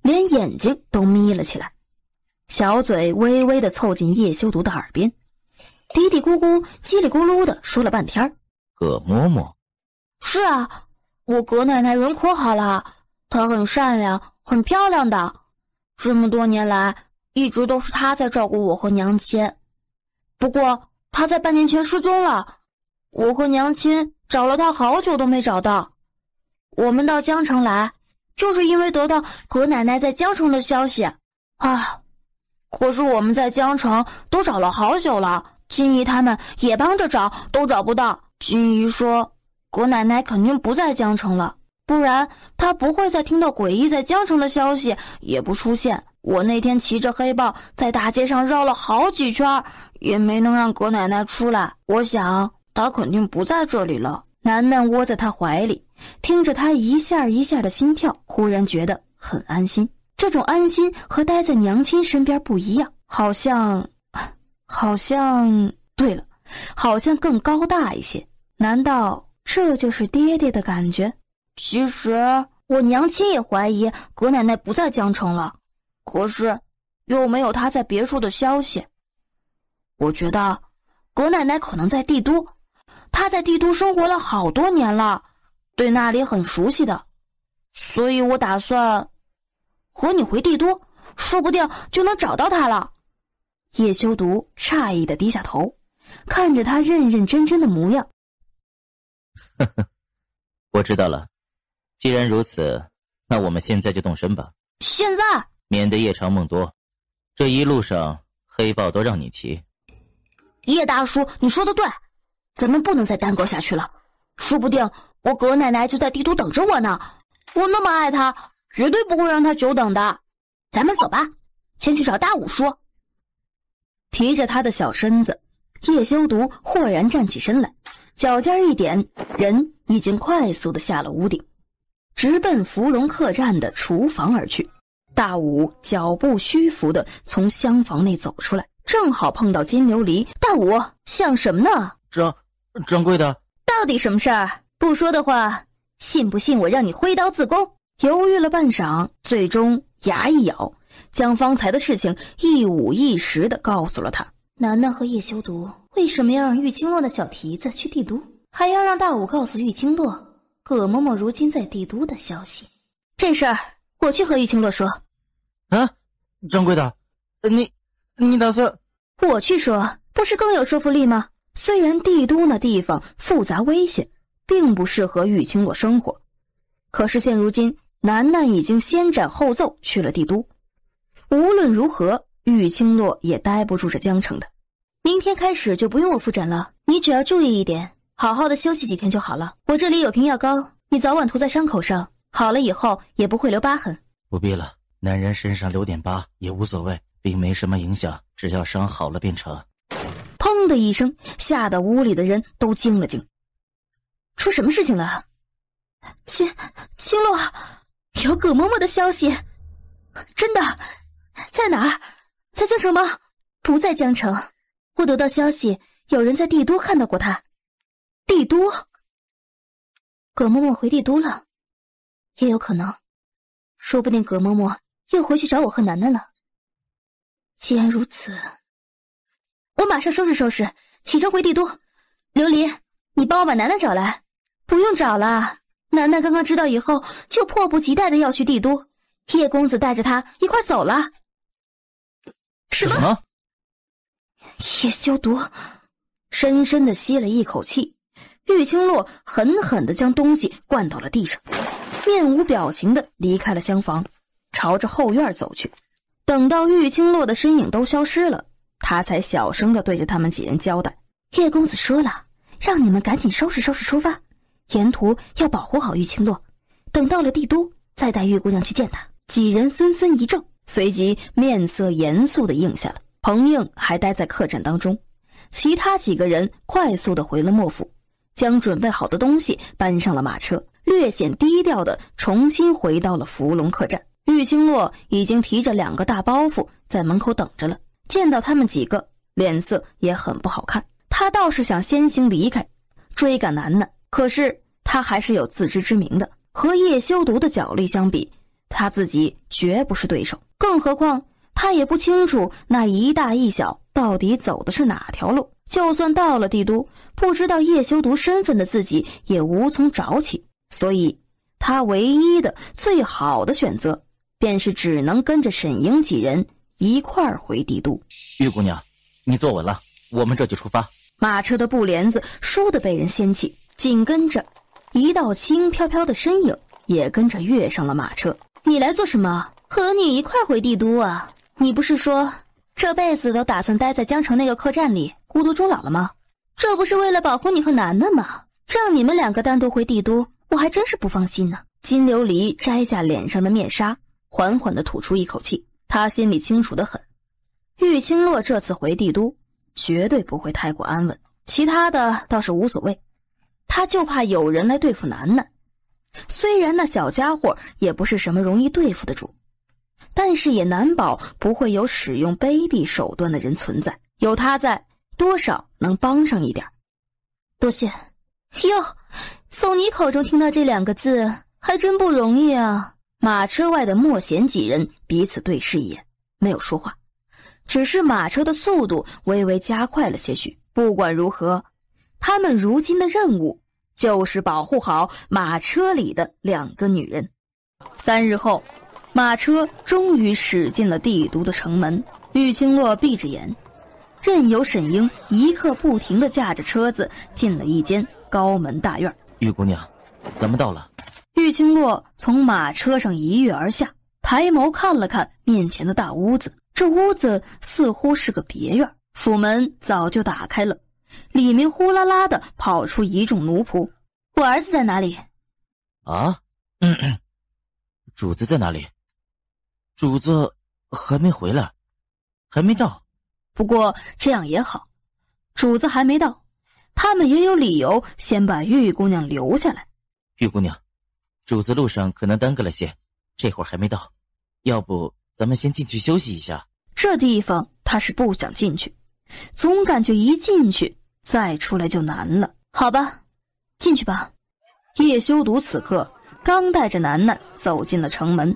连眼睛都眯了起来，小嘴微微地凑近叶修读的耳边，嘀嘀咕咕叽里咕噜地说了半天。葛嬷嬷。是啊，我葛奶奶人可好了，她很善良很漂亮的，这么多年来一直都是她在照顾我和娘亲。不过她在半年前失踪了，我和娘亲找了她好久都没找到。我们到江城来，就是因为得到葛奶奶在江城的消息啊。可是我们在江城都找了好久了，金姨他们也帮着找，都找不到。金姨说葛奶奶肯定不在江城了，不然她不会再听到诡异在江城的消息，也不出现。我那天骑着黑豹在大街上绕了好几圈，也没能让葛奶奶出来。我想她肯定不在这里了。楠楠窝在他怀里，听着他一下一下的心跳，忽然觉得很安心。这种安心和待在娘亲身边不一样，好像对了，好像更高大一些。难道这就是爹爹的感觉？其实我娘亲也怀疑葛奶奶不在江城了，可是又没有她在别处的消息。我觉得葛奶奶可能在帝都，她在帝都生活了好多年了，对那里很熟悉的，所以我打算和你回帝都，说不定就能找到她了。叶修读诧异地低下头，看着他认认真真的模样。呵呵，我知道了。既然如此，那我们现在就动身吧。现在？免得夜长梦多。这一路上黑豹都让你骑。叶大叔，你说的对，咱们不能再耽搁下去了。说不定我葛奶奶就在帝都等着我呢，我那么爱她，绝对不会让她久等的。咱们走吧，先去找大武叔。提着他的小身子，叶修读豁然站起身来，脚尖一点，人已经快速地下了屋顶，直奔芙蓉客栈的厨房而去。大武脚步虚浮地从厢房内走出来，正好碰到金琉璃。大武，想什么呢？掌柜的，到底什么事儿？不说的话，信不信我让你挥刀自宫？犹豫了半晌，最终牙一咬，将方才的事情一五一十地告诉了他。楠楠和叶修毒为什么要让玉清洛的小蹄子去帝都，还要让大武告诉玉清洛葛嬷嬷如今在帝都的消息？这事儿我去和玉清洛说。啊，掌柜的，你打算？我去说，不是更有说服力吗？虽然帝都那地方复杂危险，并不适合玉清洛生活，可是现如今楠楠已经先斩后奏去了帝都，无论如何玉清洛也待不住这江城的。明天开始就不用我复诊了，你只要注意一点，好好的休息几天就好了。我这里有瓶药膏，你早晚涂在伤口上，好了以后也不会留疤痕。不必了，男人身上留点疤也无所谓，并没什么影响，只要伤好了便成。砰的一声，吓得屋里的人都惊了惊。出什么事情了？清洛有葛嬷嬷的消息。真的？在哪儿？在江城吗？不在江城，我得到消息，有人在帝都看到过她。帝都？葛嬷嬷回帝都了？也有可能，说不定葛嬷嬷又回去找我和楠楠了。既然如此，我马上收拾收拾，启程回帝都。琉璃，你帮我把楠楠找来。不用找了，楠楠刚刚知道以后就迫不及待的要去帝都，叶公子带着他一块走了。什么？叶修毒深深的吸了一口气，玉清洛狠狠地将东西灌到了地上，面无表情地离开了厢房，朝着后院走去。等到玉清洛的身影都消失了，他才小声地对着他们几人交代：叶公子说了，让你们赶紧收拾收拾出发，沿途要保护好玉清洛，等到了帝都再带玉姑娘去见他。几人纷纷一怔，随即面色严肃地应下了。彭映还待在客栈当中，其他几个人快速地回了莫府，将准备好的东西搬上了马车，略显低调地重新回到了福龙客栈。玉清洛已经提着2个大包袱在门口等着了，见到他们几个，脸色也很不好看。他倒是想先行离开，追赶楠楠，可是他还是有自知之明的，和叶修毒的脚力相比，他自己绝不是对手。更何况他也不清楚那一大一小到底走的是哪条路，就算到了帝都，不知道叶修毒身份的自己也无从找起，所以他唯一的最好的选择便是只能跟着沈莹几人一块儿回帝都。玉姑娘，你坐稳了，我们这就出发。马车的布帘子倏地被人掀起，紧跟着一道轻飘飘的身影也跟着跃上了马车。你来做什么？和你一块回帝都啊？你不是说这辈子都打算待在江城那个客栈里孤独终老了吗？这不是为了保护你和楠楠吗？让你们2个单独回帝都，我还真是不放心呢。金琉璃摘下脸上的面纱，缓缓地吐出一口气。他心里清楚得很，玉清洛这次回帝都绝对不会太过安稳，其他的倒是无所谓，他就怕有人来对付楠楠。虽然那小家伙也不是什么容易对付的主，但是也难保不会有使用卑鄙手段的人存在，有他在，多少能帮上一点。多谢。哟，从你口中听到这2个字还真不容易啊。马车外的莫贤几人彼此对视一眼，没有说话，只是马车的速度微微加快了些许。不管如何，他们如今的任务就是保护好马车里的2个女人。3日后，马车终于驶进了帝都的城门。玉清洛闭着眼，任由沈英一刻不停地驾着车子进了一间高门大院。玉姑娘，咱们到了。玉清洛从马车上一跃而下，抬眸看了看面前的大屋子，这屋子似乎是个别院，府门早就打开了，里面呼啦啦的跑出一众奴仆。我儿子在哪里？啊？主子在哪里？主子还没回来，还没到。不过这样也好，主子还没到，他们也有理由先把玉姑娘留下来。玉姑娘，主子路上可能耽搁了些，这会儿还没到，要不咱们先进去休息一下。这地方他是不想进去，总感觉一进去再出来就难了。好吧，进去吧。叶修毒此刻刚带着楠楠走进了城门。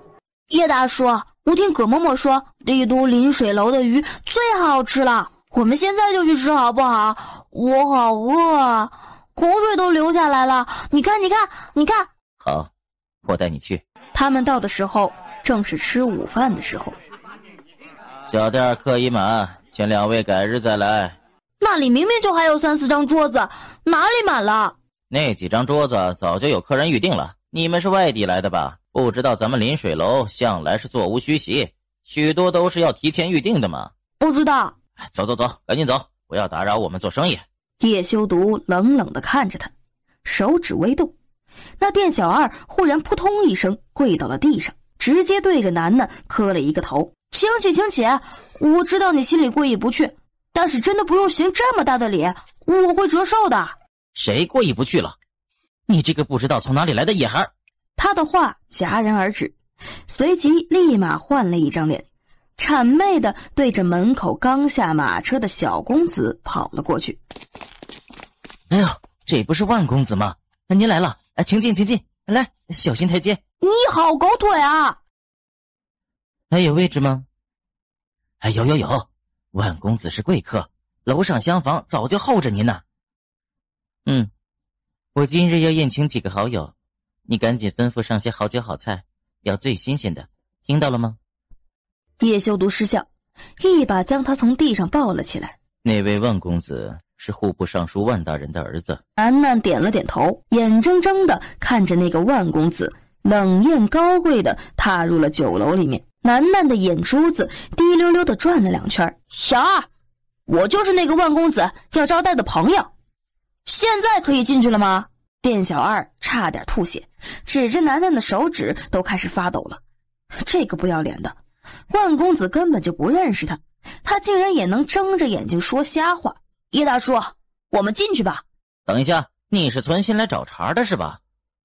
叶大叔，我听葛嬷嬷说帝都临水楼的鱼最好吃了，我们现在就去吃好不好？我好饿啊，口水都流下来了。你看，你看，你看。好，我带你去。他们到的时候正是吃午饭的时候。小店客已满，请2位改日再来。那里明明就还有3、4张桌子，哪里满了？那几张桌子早就有客人预定了。你们是外地来的吧？不知道咱们临水楼向来是座无虚席，许多都是要提前预定的嘛。不知道。走走走，赶紧走，不要打扰我们做生意。叶修毒冷冷地看着他，手指微动，那店小二忽然扑通一声跪到了地上，直接对着楠楠磕了一个头。请起，请起，我知道你心里过意不去，但是真的不用行这么大的礼，我会折寿的。谁过意不去了？你这个不知道从哪里来的野孩！他的话戛然而止，随即立马换了一张脸，谄媚地对着门口刚下马车的小公子跑了过去。哎呦，这不是万公子吗？您来了，请进，请进，来，小心台阶。你好狗腿啊！还有位置吗？有，万公子是贵客，楼上厢房早就候着您呢。我今日要宴请几个好友，你赶紧吩咐上些好酒好菜，要最新鲜的，听到了吗？叶修毒失笑，一把将他从地上抱了起来。那位万公子是户部尚书万大人的儿子。楠楠点了点头，眼睁睁地看着那个万公子冷艳高贵地踏入了酒楼里面。楠楠的眼珠子滴溜溜地转了2圈。小二，我就是那个万公子要招待的朋友，现在可以进去了吗？店小二差点吐血，指着楠楠的手指都开始发抖了。这个不要脸的，万公子根本就不认识他，他竟然也能睁着眼睛说瞎话。叶大叔，我们进去吧。等一下，你是存心来找茬的是吧？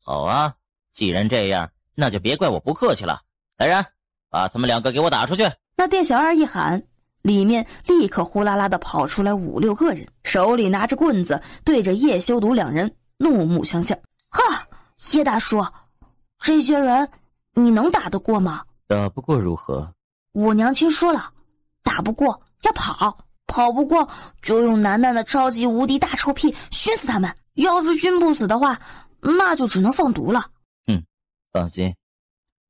好啊，既然这样，那就别怪我不客气了。来人，把他们2个给我打出去。那店小二一喊，里面立刻呼啦啦地跑出来5、6个人，手里拿着棍子，对着叶修毒2人怒目相向。哈，叶大叔，这些人你能打得过吗？打不过如何？我娘亲说了，打不过要跑，跑不过就用楠楠的超级无敌大臭屁熏死他们。要是熏不死的话，那就只能放毒了。放心，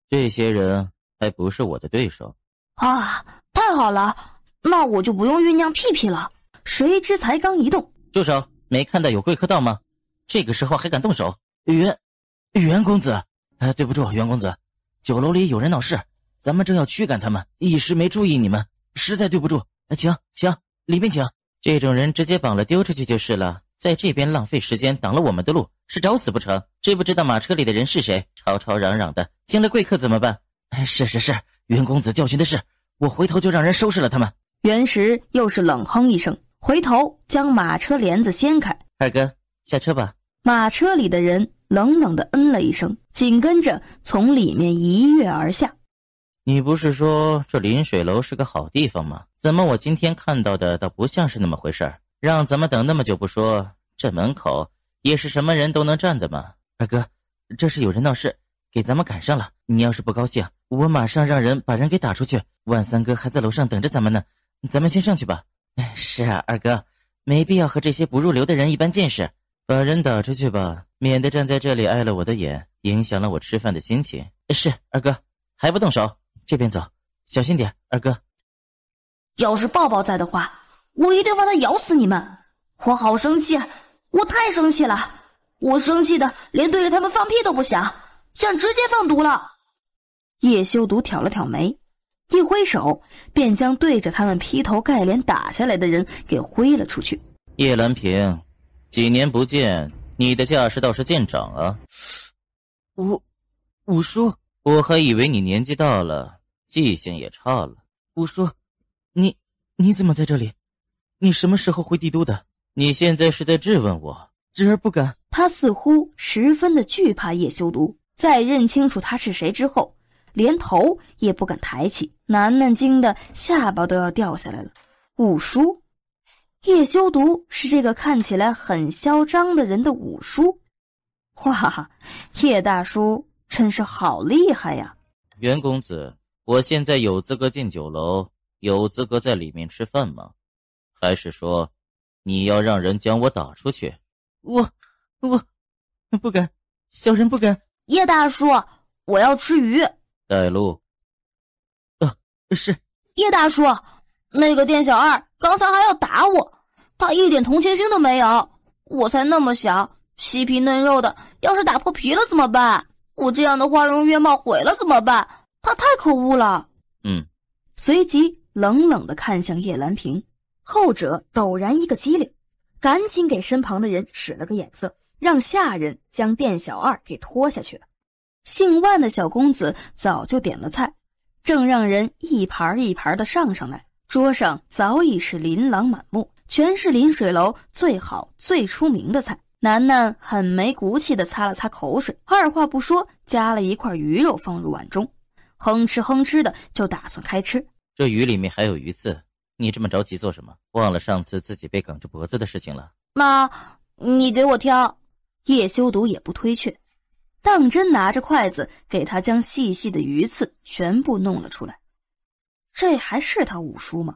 这些人还不是我的对手。啊，太好了，那我就不用酝酿屁屁了。谁知才刚一动，住手！没看到有贵客到吗？这个时候还敢动手？袁公子，对不住，袁公子，酒楼里有人闹事，咱们正要驱赶他们，一时没注意你们，实在对不住。请，里面请。这种人直接绑了丢出去就是了，在这边浪费时间挡了我们的路，是找死不成？知不知道马车里的人是谁？吵吵嚷嚷的，惊了贵客怎么办？是，袁公子教训的是，我回头就让人收拾了他们。袁石又是冷哼一声，回头将马车帘子掀开。二哥，下车吧。马车里的人冷冷地嗯了一声，紧跟着从里面一跃而下。你不是说这临水楼是个好地方吗？怎么我今天看到的倒不像是那么回事儿？让咱们等那么久不说，这门口也是什么人都能站的吗？二哥，这是有人闹事，给咱们赶上了。你要是不高兴，我马上让人把人给打出去。万三哥还在楼上等着咱们呢，咱们先上去吧。是啊，二哥，没必要和这些不入流的人一般见识。把人打出去吧，免得站在这里碍了我的眼，影响了我吃饭的心情。是，二哥，还不动手？这边走，小心点，二哥。要是抱抱在的话，我一定把他咬死你们！我好生气，我太生气了，我生气的连对着他们放屁都不想，想直接放毒了。叶修毒挑了挑眉，一挥手便将对着他们劈头盖脸打下来的人给挥了出去。叶兰平，几年不见，你的架势倒是见长啊。五叔，我还以为你年纪大了，记性也差了。五叔，你怎么在这里？你什么时候回帝都的？你现在是在质问我？侄儿不敢。他似乎十分的惧怕叶修毒，在认清楚他是谁之后，连头也不敢抬起。楠楠惊得下巴都要掉下来了。五叔？叶修毒是这个看起来很嚣张的人的五叔？哇，叶大叔真是好厉害呀！袁公子，我现在有资格进酒楼，有资格在里面吃饭吗？还是说你要让人将我打出去？我不敢，小人不敢。叶大叔，我要吃鱼。带路。是。叶大叔，那个店小二刚才还要打我，他一点同情心都没有。我才那么小，细皮嫩肉的，要是打破皮了怎么办？我这样的花容月貌毁了怎么办？他太可恶了。随即冷冷地看向叶兰萍，后者陡然一个机灵，赶紧给身旁的人使了个眼色，让下人将店小二给拖下去了。姓万的小公子早就点了菜，正让人一盘一盘的上来，桌上早已是琳琅满目，全是临水楼最好最出名的菜。楠楠很没骨气地擦了擦口水，二话不说夹了一块鱼肉放入碗中，哼哧哼哧的就打算开吃。这鱼里面还有鱼刺，你这么着急做什么？忘了上次自己被梗着脖子的事情了？那你给我挑。叶修毒也不推却，当真拿着筷子给他将细细的鱼刺全部弄了出来。这还是他五叔吗？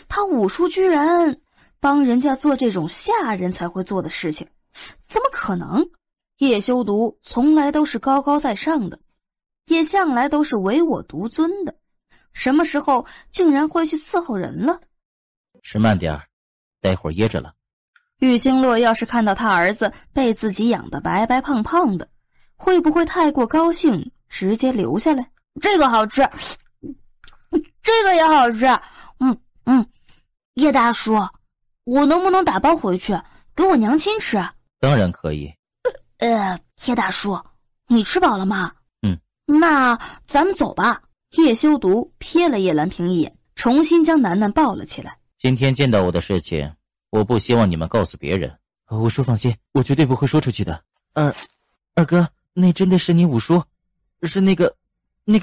他五叔居然帮人家做这种下人才会做的事情，怎么可能？叶修毒从来都是高高在上的，也向来都是唯我独尊的，什么时候竟然会去伺候人了？吃慢点儿，待会儿噎着了。玉清洛要是看到他儿子被自己养得白白胖胖的，会不会太过高兴，直接留下来？这个好吃，这个也好吃。叶大叔，我能不能打包回去给我娘亲吃？当然可以。叶大叔，你吃饱了吗？那咱们走吧。叶修毒瞥了叶兰萍一眼，重新将楠楠抱了起来。今天见到我的事情，我不希望你们告诉别人。五叔放心，我绝对不会说出去的。二哥，那真的是你五叔？是那个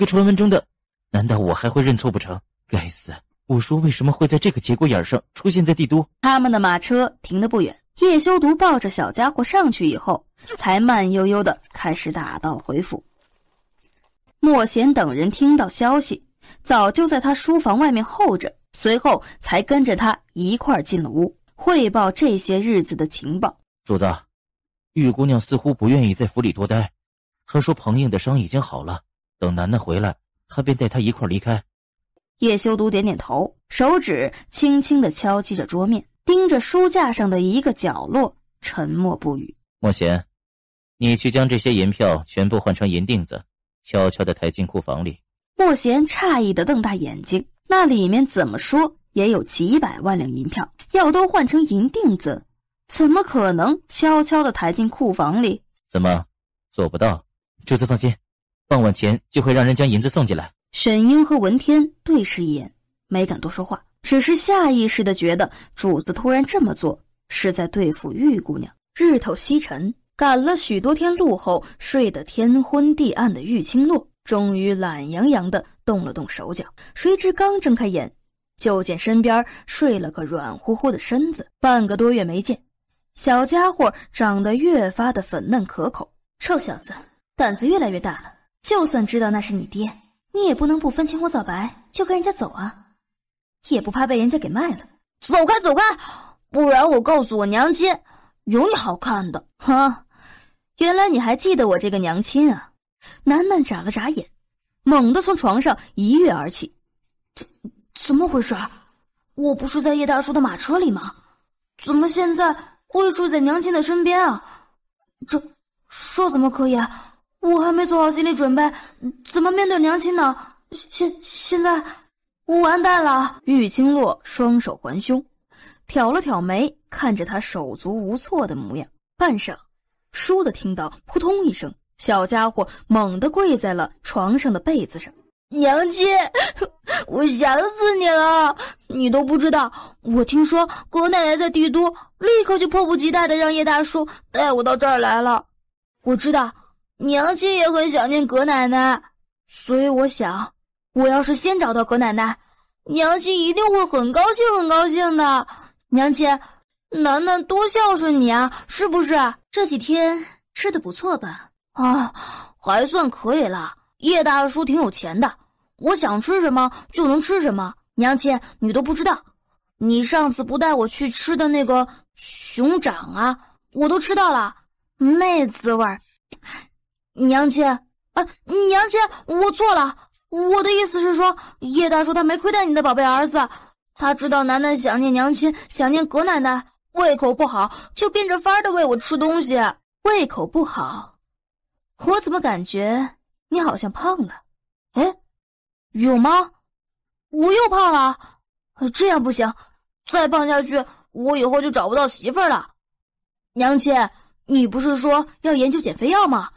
传闻中的？难道我还会认错不成？该死，五叔为什么会在这个节骨眼上出现在帝都？他们的马车停得不远，叶修毒抱着小家伙上去以后，才慢悠悠地开始打道回府。莫贤等人听到消息，早就在他书房外面候着，随后才跟着他一块进了屋，汇报这些日子的情报。主子，玉姑娘似乎不愿意在府里多待，她说彭英的伤已经好了，等楠楠回来，她便带她一块离开。叶修毒点点头，手指轻轻地敲击着桌面，盯着书架上的一个角落，沉默不语。莫贤，你去将这些银票全部换成银锭子，悄悄地抬进库房里。莫贤诧异地瞪大眼睛，那里面怎么说也有几百万两银票，要都换成银锭子，怎么可能悄悄地抬进库房里？怎么做不到？主子放心，傍晚前就会让人将银子送进来。沈英和文天对视一眼，没敢多说话，只是下意识地觉得主子突然这么做是在对付玉姑娘。日头西沉，赶了许多天路后睡得天昏地暗的玉清洛终于懒洋洋地动了动手脚，谁知刚睁开眼，就见身边睡了个软乎乎的身子。半个多月没见，小家伙长得越发的粉嫩可口。臭小子，胆子越来越大了，就算知道那是你爹，你也不能不分青红皂白就跟人家走啊，也不怕被人家给卖了。走开走开，不然我告诉我娘亲，有你好看的。原来你还记得我这个娘亲啊。楠楠眨了眨眼，猛地从床上一跃而起。怎么回事？我不是在叶大叔的马车里吗？怎么现在会住在娘亲的身边啊？这怎么可以啊？我还没做好心理准备，怎么面对娘亲呢？现在我完蛋了。玉清洛双手环胸，挑了挑眉，看着他手足无措的模样，半晌倏地听到扑通一声，小家伙猛地跪在了床上的被子上。娘亲，我想死你了！你都不知道，我听说葛奶奶在帝都，立刻就迫不及待地让叶大叔带我到这儿来了。我知道娘亲也很想念葛奶奶，所以我想，我要是先找到葛奶奶，娘亲一定会很高兴很高兴的。娘亲，楠楠多孝顺你啊，是不是？这几天吃得不错吧？还算可以啦。叶大叔挺有钱的，我想吃什么就能吃什么。娘亲，你都不知道，你上次不带我去吃的那个熊掌啊，我都吃到了，那滋味儿。娘亲娘亲，我错了，我的意思是说，叶大叔他没亏待你的宝贝儿子，他知道楠楠想念娘亲，想念葛奶奶，胃口不好，就变着法儿的喂我吃东西。胃口不好？我怎么感觉你好像胖了？哎，有吗？我又胖了？这样不行，再胖下去，我以后就找不到媳妇儿了。娘亲，你不是说要研究减肥药吗？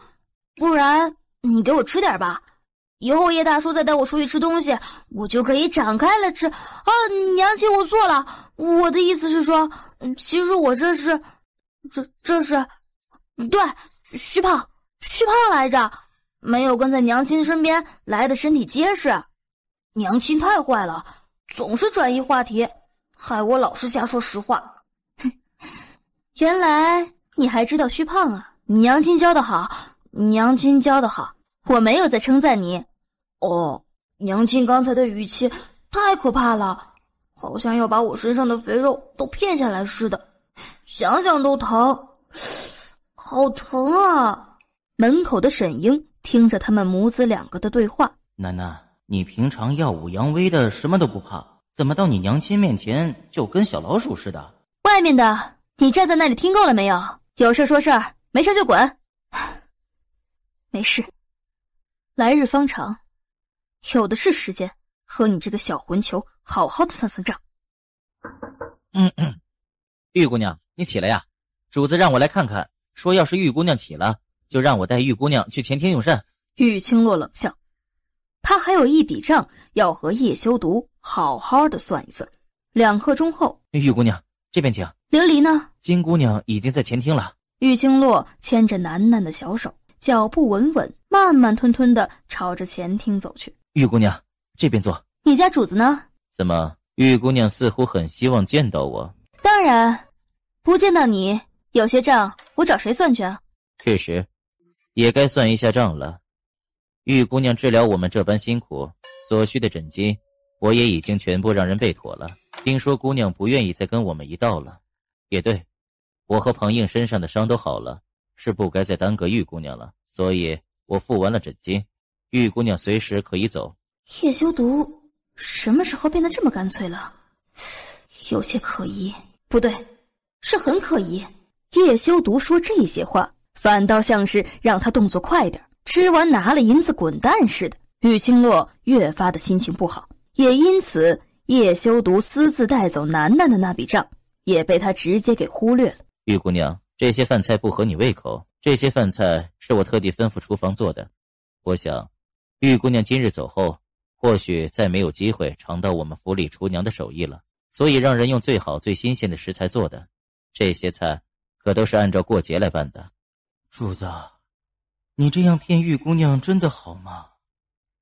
不然你给我吃点吧，以后叶大叔再带我出去吃东西，我就可以展开了吃。娘亲，我错了，我的意思是说，其实我这是对，虚胖来着，没有跟在娘亲身边来的身体结实。娘亲太坏了，总是转移话题，害我老是瞎说实话。原来你还知道虚胖啊？娘亲教得好，娘亲教得好，我没有在称赞你。哦，娘亲刚才的语气太可怕了，好像要把我身上的肥肉都骗下来似的，想想都疼，好疼啊！门口的沈英听着他们母子两个的对话，楠楠，你平常耀武扬威的，什么都不怕，怎么到你娘亲面前就跟小老鼠似的？外面的，你站在那里听够了没有？有事说事儿，没事就滚。没事，来日方长，有的是时间和你这个小混球好好的算算账。玉姑娘，你起来呀！主子让我来看看，说要是玉姑娘起了，就让我带玉姑娘去前厅用膳。玉清洛冷笑，他还有一笔账要和叶修毒好好的算一算。2刻钟后，玉姑娘这边请。琉璃呢？金姑娘已经在前厅了。玉清洛牵着楠楠的小手，脚步稳稳，慢慢吞吞的朝着前厅走去。玉姑娘这边坐。你家主子呢？怎么，玉姑娘似乎很希望见到我？当然，不见到你，有些账我找谁算去啊？确实，也该算一下账了。玉姑娘治疗我们这般辛苦，所需的诊金，我也已经全部让人备妥了。听说姑娘不愿意再跟我们一道了。也对，我和庞映身上的伤都好了，是不该再耽搁玉姑娘了，所以我付完了诊金，玉姑娘随时可以走。叶修毒什么时候变得这么干脆了？有些可疑。不对，是很可疑。叶修毒说这些话，反倒像是让他动作快点，吃完拿了银子滚蛋似的。玉清洛越发的心情不好，也因此叶修毒私自带走楠楠的那笔账也被他直接给忽略了。玉姑娘，这些饭菜不合你胃口，这些饭菜是我特地吩咐厨房做的。我想，玉姑娘今日走后，或许再没有机会尝到我们府里厨娘的手艺了，所以让人用最好最新鲜的食材做的。这些菜可都是按照过节来办的。主子，你这样骗玉姑娘真的好吗？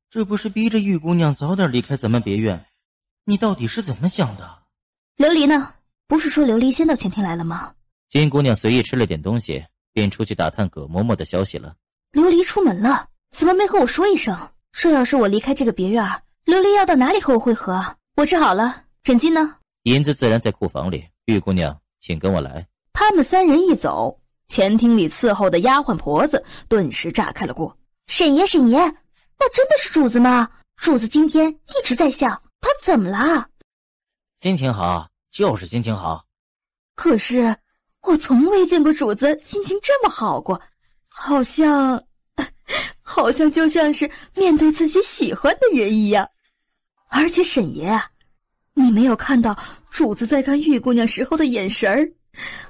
这不是逼着玉姑娘早点离开咱们别院，你到底是怎么想的？琉璃呢？不是说琉璃先到前厅来了吗？金姑娘随意吃了点东西，便出去打探葛嬷嬷的消息了。琉璃出门了，怎么没和我说一声？这要是我离开这个别院，琉璃要到哪里和我会合啊？我吃好了，诊金呢？银子自然在库房里。玉姑娘，请跟我来。他们3人一走，前厅里伺候的丫鬟婆子顿时炸开了锅。沈爷，那真的是主子吗？主子今天一直在笑，他怎么了？心情好，就是心情好。可是我从未见过主子心情这么好过，好像就像是面对自己喜欢的人一样。而且沈爷啊，你没有看到主子在看玉姑娘时候的眼神儿，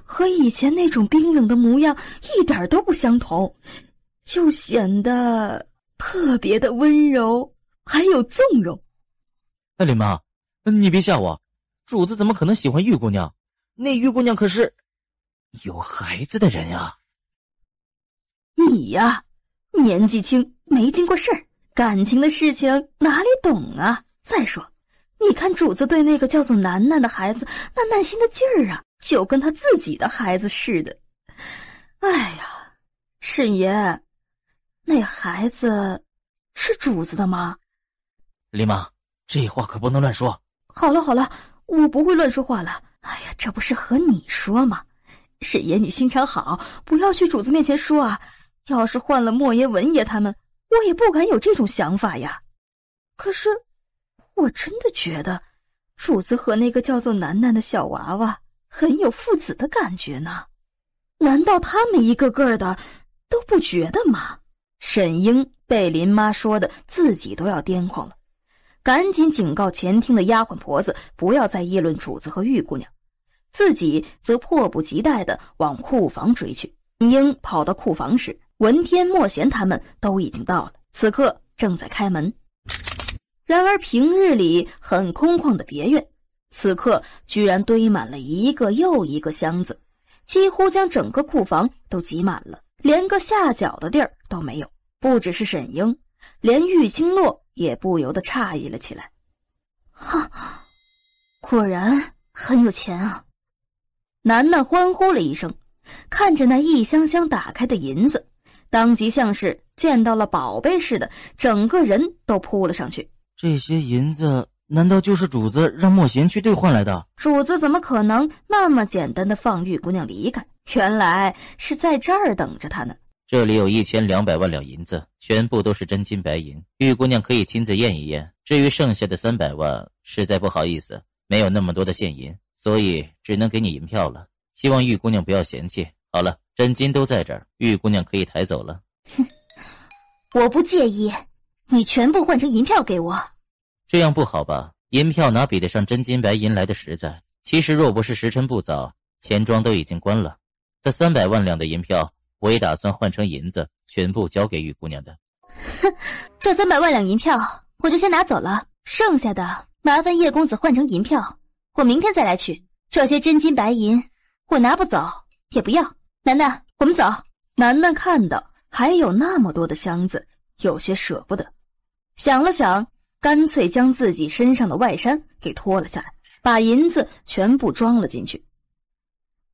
和以前那种冰冷的模样一点都不相同，就显得特别的温柔，还有纵容。林妈，你别吓我，主子怎么可能喜欢玉姑娘？那玉姑娘可是有孩子的人呀。你呀，年纪轻，没经过事儿，感情的事情哪里懂啊？再说，你看主子对那个叫做楠楠的孩子那耐心的劲儿啊，就跟他自己的孩子似的。哎呀，沈爷，那孩子是主子的吗？林妈，这话可不能乱说。好了，我不会乱说话了。哎呀，这不是和你说吗？沈爷，你心肠好，不要去主子面前说啊。要是换了莫爷、文爷他们，我也不敢有这种想法呀。可是，我真的觉得，主子和那个叫做楠楠的小娃娃很有父子的感觉呢。难道他们一个个的都不觉得吗？沈英被林妈说的自己都要癫狂了，赶紧警告前厅的丫鬟婆子不要再议论主子和玉姑娘，自己则迫不及待地往库房追去。沈英跑到库房时，文天、莫贤他们都已经到了，此刻正在开门。然而平日里很空旷的别院，此刻居然堆满了一个又一个箱子，几乎将整个库房都挤满了，连个下脚的地儿都没有。不只是沈英，连玉清洛也不由得诧异了起来。哈，果然很有钱啊！楠楠欢呼了一声，看着那一箱箱打开的银子，当即像是见到了宝贝似的，整个人都扑了上去。这些银子难道就是主子让莫贤去兑换来的？主子怎么可能那么简单的放玉姑娘离开？原来是在这儿等着她呢。这里有1200万两银子，全部都是真金白银，玉姑娘可以亲自验一验。至于剩下的300万，实在不好意思，没有那么多的现银，所以只能给你银票了。希望玉姑娘不要嫌弃。好了，真金都在这儿，玉姑娘可以抬走了。哼，我不介意，你全部换成银票给我。这样不好吧？银票哪比得上真金白银来的实在？其实若不是时辰不早，钱庄都已经关了。这300万两的银票，我也打算换成银子，全部交给玉姑娘的。哼，这300万两银票我就先拿走了，剩下的麻烦叶公子换成银票，我明天再来取。这些真金白银我拿不走也不要。楠楠，我们走。楠楠看到还有那么多的箱子，有些舍不得，想了想，干脆将自己身上的外衫给脱了下来，把银子全部装了进去。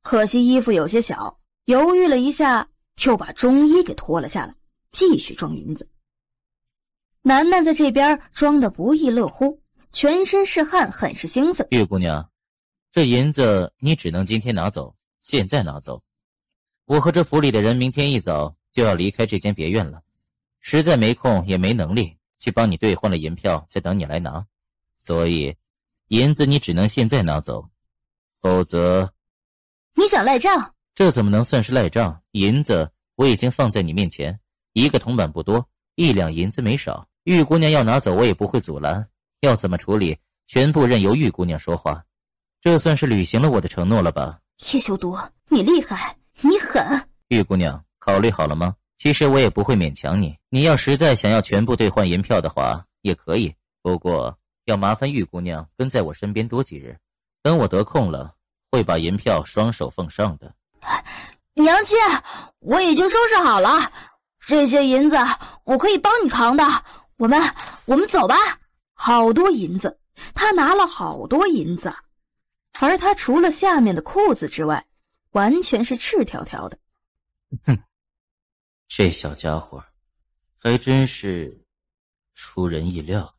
可惜衣服有些小，犹豫了一下，又把中衣给脱了下来，继续装银子。楠楠在这边装得不亦乐乎，全身是汗，很是兴奋。玉姑娘，这银子你只能今天拿走，现在拿走。我和这府里的人明天一早就要离开这间别院了，实在没空也没能力去帮你兑换了银票，再等你来拿。所以银子你只能现在拿走，否则……你想赖账？这怎么能算是赖账？银子我已经放在你面前，一个铜板不多，1两银子没少。玉姑娘要拿走我也不会阻拦，要怎么处理全部任由玉姑娘说话。这算是履行了我的承诺了吧？叶修毒，你厉害，你狠。玉姑娘，考虑好了吗？其实我也不会勉强你，你要实在想要全部兑换银票的话也可以，不过要麻烦玉姑娘跟在我身边多几日，等我得空了会把银票双手奉上的。娘亲，我已经收拾好了，这些银子我可以帮你扛的，我们走吧。好多银子，他拿了好多银子，而他除了下面的裤子之外，完全是赤条条的。哼，这小家伙还真是出人意料。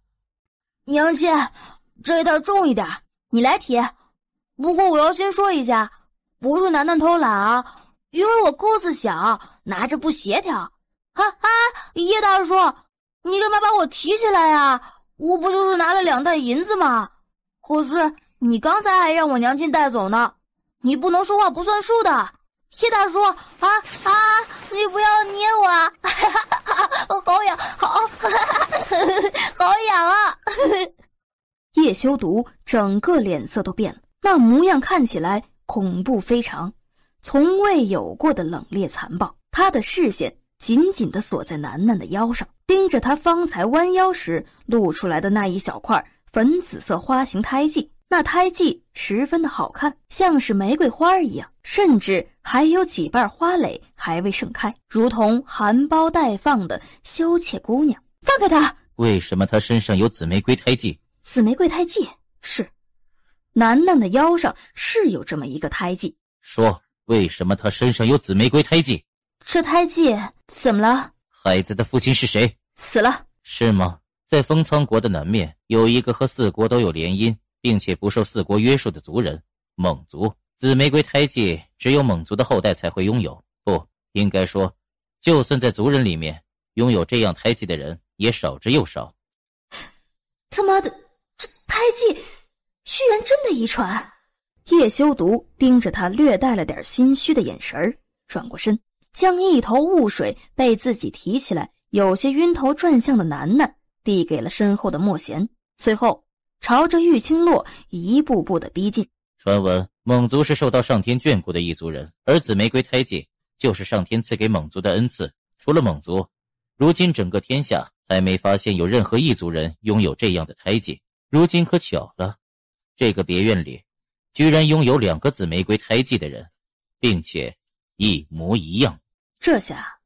娘亲，这袋重一点，你来提。不过我要先说一下，不是楠楠偷懒啊，因为我裤子小，拿着不协调。叶大叔，你干嘛把我提起来呀？我不就是拿了2袋银子吗？可是你刚才还让我娘亲带走呢，你不能说话不算数的。叶大叔，你不要捏我啊！好痒，好痒啊！叶修毒整个脸色都变了，那模样看起来恐怖非常，从未有过的冷冽残暴。他的视线紧紧地锁在楠楠的腰上，盯着他方才弯腰时露出来的那一小块粉紫色花形胎记。那胎记十分的好看，像是玫瑰花一样，甚至还有几瓣花蕾还未盛开，如同含苞待放的羞怯姑娘。放开他！为什么他身上有紫玫瑰胎记？紫玫瑰胎记，是楠楠的腰上是有这么一个胎记。说，为什么他身上有紫玫瑰胎记？这胎记怎么了？孩子的父亲是谁？死了。是吗？在封仓国的南面有一个和4国都有联姻，并且不受4国约束的族人——蒙族。紫玫瑰胎记只有蒙族的后代才会拥有，不应该说，就算在族人里面，拥有这样胎记的人也少之又少。他妈的，这胎记居然真的遗传！叶修毒盯着他略带了点心虚的眼神儿，转过身，将一头雾水被自己提起来有些晕头转向的楠楠递给了身后的莫贤，随后朝着玉清洛一步步的逼近。传闻蒙族是受到上天眷顾的一族人，而紫玫瑰胎记就是上天赐给蒙族的恩赐。除了蒙族，如今整个天下还没发现有任何异族人拥有这样的胎记。如今可巧了，这个别院里居然拥有2个紫玫瑰胎记的人，并且一模一样。这下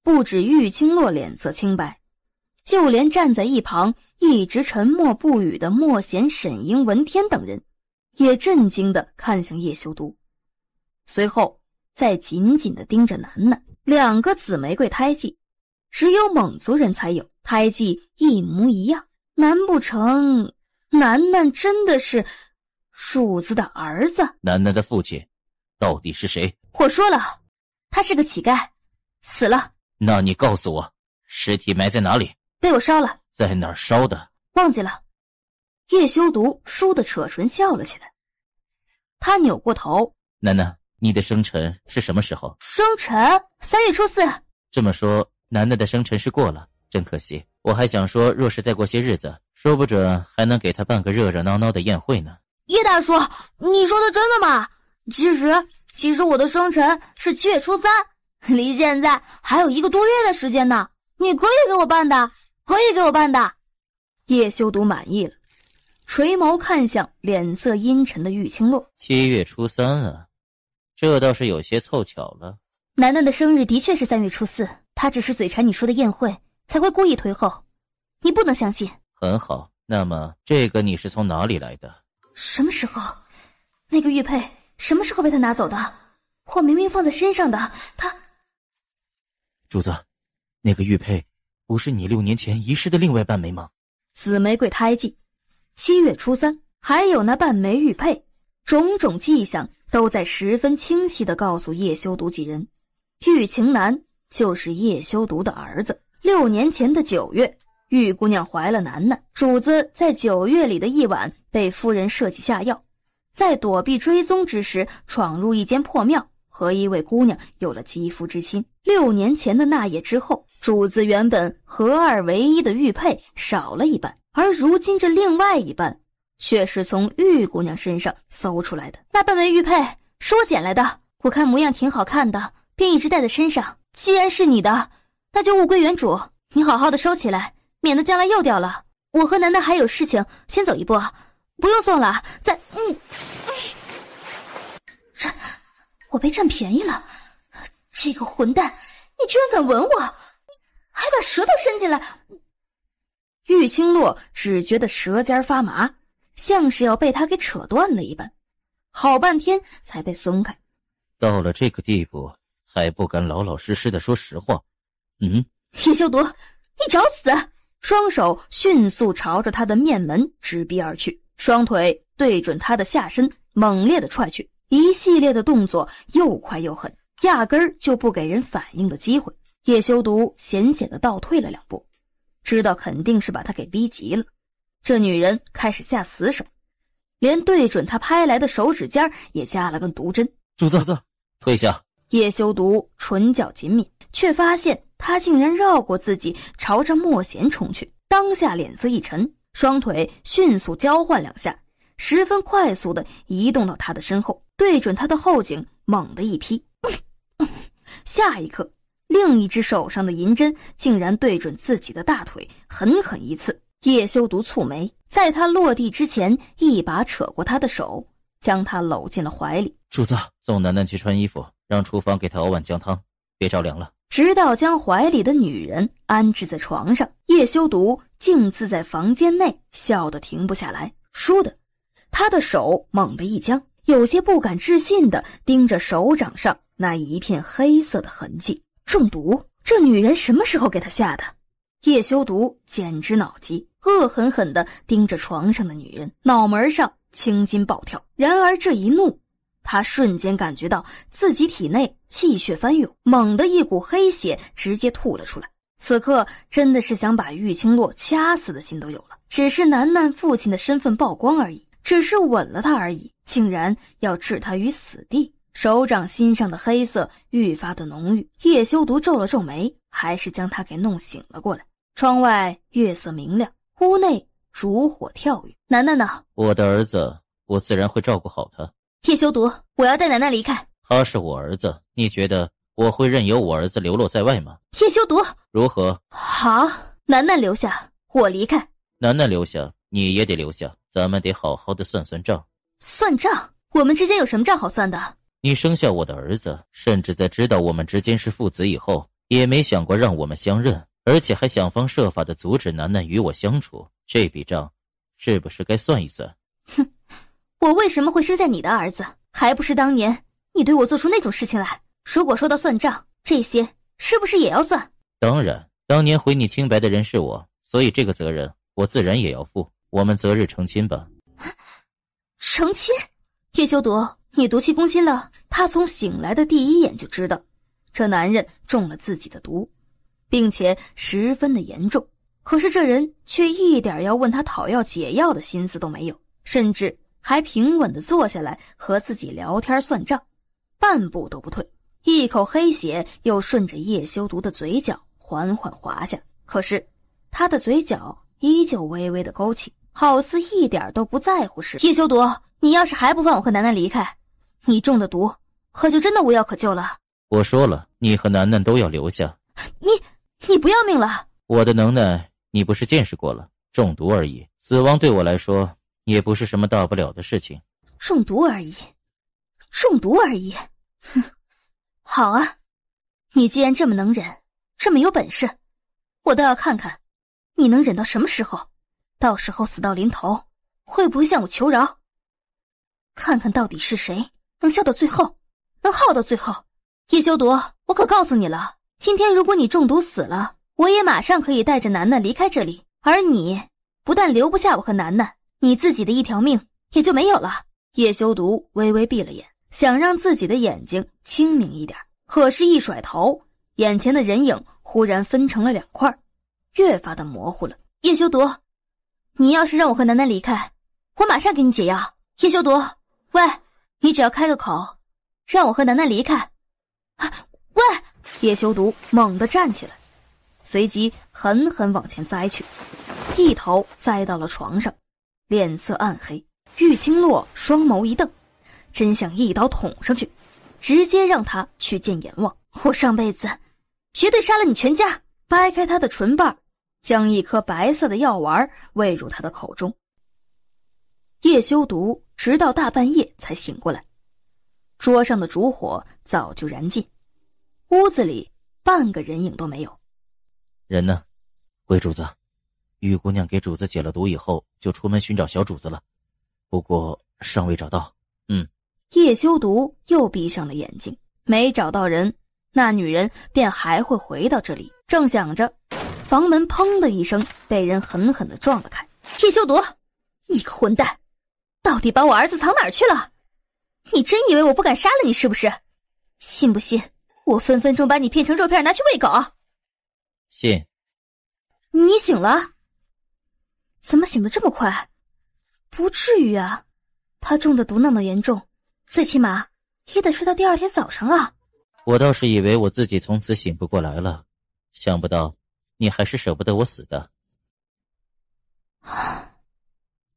不止玉清洛脸色青白，就连站在一旁一直沉默不语的莫贤、沈英、文天等人也震惊地看向叶修毒，随后再紧紧地盯着楠楠。2个紫玫瑰胎记只有蒙族人才有，胎记一模一样，难不成楠楠真的是主子的儿子？楠楠的父亲到底是谁？我说了，他是个乞丐，死了。那你告诉我，尸体埋在哪里？被我烧了。在哪儿烧的？忘记了。叶修毒倏地扯唇笑了起来。他扭过头，楠楠，你的生辰是什么时候？生辰3月初4。这么说，楠楠的生辰是过了，真可惜。我还想说，若是再过些日子，说不准还能给他办个热热闹闹的宴会呢。叶大叔，你说的真的吗？其实我的生辰是7月初3，离现在还有1个多月的时间呢。你可以给我办的，可以给我办的。叶修毒满意了，垂眸看向脸色阴沉的玉清洛。7月初3啊，这倒是有些凑巧了。楠楠的生日的确是3月初4，他只是嘴馋你说的宴会，才会故意推后。你不能相信。很好，那么这个你是从哪里来的？什么时候？那个玉佩什么时候被他拿走的？我明明放在身上的，他……主子，那个玉佩不是你6年前遗失的另外半枚吗？紫玫瑰胎记，7月初3，还有那半枚玉佩，种种迹象都在十分清晰地告诉叶修毒几人，玉晴南就是叶修毒的儿子。6年前的9月，玉姑娘怀了楠楠，主子在9月里的一晚被夫人设计下药，在躲避追踪之时闯入一间破庙，和一位姑娘有了肌肤之亲。6年前的那夜之后，主子原本合二为一的玉佩少了一半，而如今这另外一半却是从玉姑娘身上搜出来的。那半枚玉佩是我捡来的，我看模样挺好看的，便一直戴在身上。既然是你的，那就物归原主，你好好的收起来，免得将来又掉了。我和楠楠还有事情，先走一步，不用送了。我被占便宜了，这个混蛋，你居然敢吻我，还把舌头伸进来。玉清洛只觉得舌尖发麻，像是要被他给扯断了一般，好半天才被松开。到了这个地步，还不敢老老实实的说实话。叶修毒，你找死！双手迅速朝着他的面门直逼而去，双腿对准他的下身猛烈的踹去，一系列的动作又快又狠，压根儿就不给人反应的机会。叶修毒险险的倒退了2步，知道肯定是把他给逼急了。这女人开始下死手，连对准他拍来的手指尖也加了根毒针。主子，退下！叶修毒唇角紧抿，却发现他竟然绕过自己，朝着莫贤冲去。当下脸色一沉，双腿迅速交换2下，十分快速地移动到他的身后，对准他的后颈猛地一劈。下一刻，另一只手上的银针竟然对准自己的大腿，狠狠一刺。叶修毒蹙眉，在他落地之前一把扯过他的手，将他搂进了怀里。主子，送楠楠去穿衣服，让厨房给她熬碗姜汤，别着凉了。直到将怀里的女人安置在床上，叶修毒径自在房间内笑得停不下来。倏地，他的手猛地一僵，有些不敢置信地盯着手掌上那一片黑色的痕迹。中毒？这女人什么时候给他下的？叶修毒简直脑急，恶狠狠地盯着床上的女人，脑门上青筋暴跳。然而这一怒，他瞬间感觉到自己体内气血翻涌，猛地一股黑血直接吐了出来。此刻真的是想把玉清洛掐死的心都有了。只是楠楠父亲的身份曝光而已，只是吻了他而已，竟然要置他于死地。手掌心上的黑色愈发的浓郁，叶修毒皱了皱眉，还是将他给弄醒了过来。窗外月色明亮，屋内烛火跳跃。楠楠呢？我的儿子，我自然会照顾好他。叶修毒，我要带楠楠离开。他是我儿子，你觉得我会任由我儿子流落在外吗？叶修毒，如何？好，楠楠留下，我离开。楠楠留下，你也得留下，咱们得好好的算算账。算账？我们之间有什么账好算的？你生下我的儿子，甚至在知道我们之间是父子以后，也没想过让我们相认，而且还想方设法的阻止楠楠与我相处。这笔账，是不是该算一算？哼，我为什么会生下你的儿子？还不是当年你对我做出那种事情来？如果说到算账，这些是不是也要算？当然，当年毁你清白的人是我，所以这个责任我自然也要负。我们择日成亲吧。成亲？叶修毒，你毒气攻心了。他从醒来的第一眼就知道，这男人中了自己的毒，并且十分的严重。可是这人却一点要问他讨要解药的心思都没有，甚至还平稳地坐下来和自己聊天算账，半步都不退。一口黑血又顺着叶修毒的嘴角缓缓滑下，可是他的嘴角依旧微微的勾起，好似一点都不在乎似的。叶修毒，你要是还不放我和楠楠离开，你中的毒可就真的无药可救了。我说了，你和楠楠都要留下。你不要命了？我的能耐你不是见识过了，中毒而已，死亡对我来说也不是什么大不了的事情。中毒而已，中毒而已。哼，好啊，你既然这么能忍，这么有本事，我倒要看看你能忍到什么时候。到时候死到临头，会不会向我求饶？看看到底是谁能笑到最后，能耗到最后。叶修毒，我可告诉你了，今天如果你中毒死了，我也马上可以带着楠楠离开这里，而你不但留不下我和楠楠，你自己的一条命也就没有了。叶修毒微微闭了眼，想让自己的眼睛清明一点，可是一甩头，眼前的人影忽然分成了两块，越发的模糊了。叶修毒，你要是让我和楠楠离开，我马上给你解药。叶修毒，喂，你只要开个口，让我和楠楠离开。喂！叶修毒猛地站起来，随即狠狠往前栽去，一头栽到了床上，脸色暗黑。玉清洛双眸一瞪，真想一刀捅上去，直接让他去见阎王。我上辈子绝对杀了你全家。掰开他的唇瓣，将一颗白色的药丸喂入他的口中。叶修毒直到大半夜才醒过来，桌上的烛火早就燃尽，屋子里半个人影都没有。人呢？回主子，玉姑娘给主子解了毒以后，就出门寻找小主子了，不过尚未找到。叶修毒又闭上了眼睛，没找到人，那女人便还会回到这里。正想着，房门砰的一声被人狠狠地撞了开。叶修毒，你个混蛋，到底把我儿子藏哪儿去了？你真以为我不敢杀了你是不是？信不信我分分钟把你片成肉片拿去喂狗？信。你醒了？怎么醒得这么快？不至于啊，他中的毒那么严重，最起码也得睡到第二天早上啊。我倒是以为我自己从此醒不过来了，想不到你还是舍不得我死的。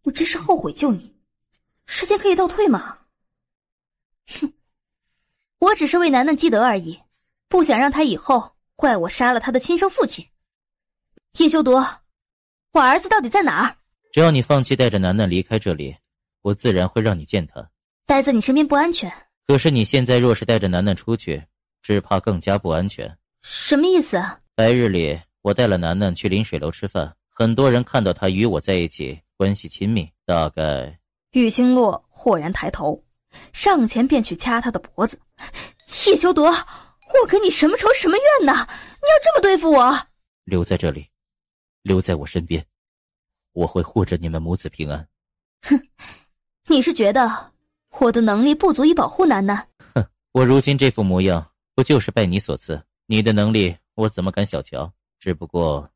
我真是后悔救你，时间可以倒退吗？哼，我只是为楠楠积德而已，不想让他以后怪我杀了他的亲生父亲。叶修毒，我儿子到底在哪儿？只要你放弃带着楠楠离开这里，我自然会让你见他。待在你身边不安全。可是你现在若是带着楠楠出去，只怕更加不安全。什么意思啊？白日里我带了楠楠去临水楼吃饭，很多人看到他与我在一起，关系亲密，大概……玉清洛豁然抬头，上前便去掐他的脖子。叶修毒，我跟你什么仇什么怨呢？你要这么对付我？留在这里，留在我身边，我会护着你们母子平安。哼，你是觉得我的能力不足以保护楠楠？哼，我如今这副模样，不就是拜你所赐？你的能力我怎么敢小瞧？只不过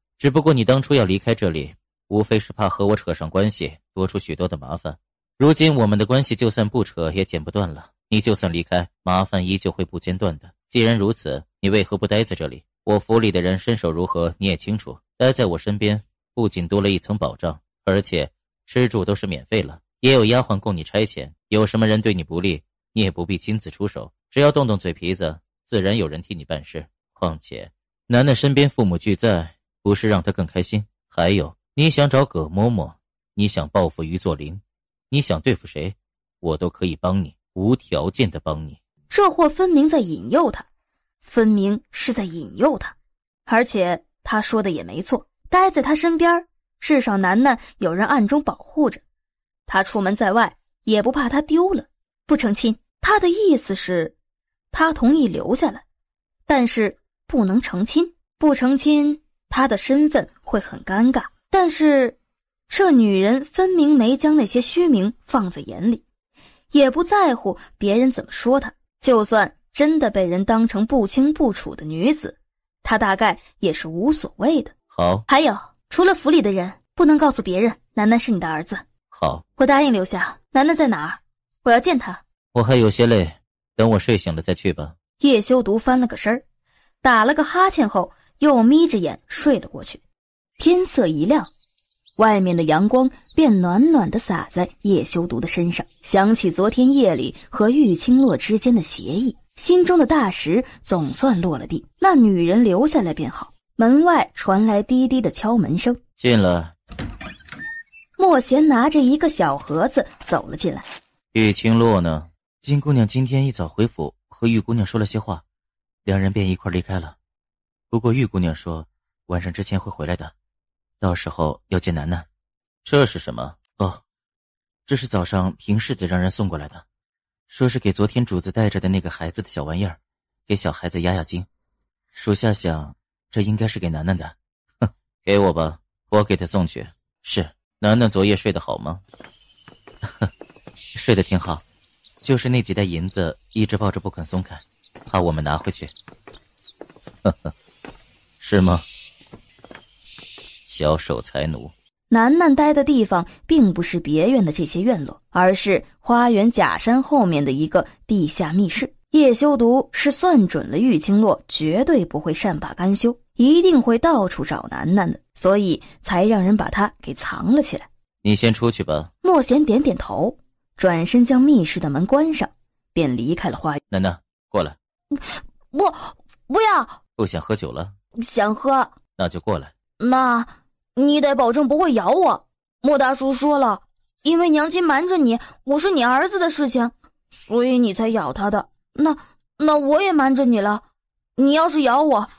你当初要离开这里，无非是怕和我扯上关系，多出许多的麻烦。如今我们的关系就算不扯也剪不断了，你就算离开，麻烦依旧会不间断的。既然如此，你为何不待在这里？我府里的人身手如何你也清楚，待在我身边不仅多了一层保障，而且吃住都是免费了，也有丫鬟供你差遣。有什么人对你不利，你也不必亲自出手，只要动动嘴皮子，自然有人替你办事。况且楠楠身边父母俱在，不是让她更开心？还有，你想找葛嬷嬷，你想报复于作霖，你想对付谁，我都可以帮你，无条件的帮你。这货分明在引诱他，分明是在引诱他，而且他说的也没错，待在他身边，至少楠楠有人暗中保护着，他出门在外也不怕他丢了。不成亲，他的意思是他同意留下来，但是不能成亲。不成亲，他的身份会很尴尬。但是这女人分明没将那些虚名放在眼里，也不在乎别人怎么说她。就算真的被人当成不清不楚的女子，她大概也是无所谓的。好，还有，除了府里的人，不能告诉别人楠楠是你的儿子。好，我答应留下。楠楠在哪儿？我要见她。我还有些累，等我睡醒了再去吧。叶修独翻了个身儿，打了个哈欠后又眯着眼睡了过去。天色一亮，外面的阳光便暖暖地洒在叶修独的身上，想起昨天夜里和玉清洛之间的协议，心中的大石总算落了地。那女人留下来便好。门外传来低低的敲门声，进来。莫贤拿着一个小盒子走了进来。玉清洛呢？金姑娘今天一早回府和玉姑娘说了些话，两人便一块离开了。不过玉姑娘说晚上之前会回来的，到时候要见楠楠。这是什么？哦，这是早上平世子让人送过来的，说是给昨天主子带着的那个孩子的小玩意儿，给小孩子压压惊。属下想这应该是给楠楠的。哼，给我吧，我给他送去。是。楠楠昨夜睡得好吗？睡得挺好，就是那几袋银子一直抱着不肯松开，怕我们拿回去。呵呵，是吗？小守财奴。楠楠待的地方并不是别院的这些院落，而是花园假山后面的一个地下密室。叶修独是算准了玉清洛绝对不会善罢甘休，一定会到处找楠楠的，所以才让人把他给藏了起来。你先出去吧。莫贤点点头，转身将密室的门关上，便离开了花园。楠楠，过来。不要。不想喝酒了？想喝。那就过来。那你得保证不会咬我。莫大叔说了，因为娘亲瞒着你我是你儿子的事情，所以你才咬他的。那我也瞒着你了，你要是咬我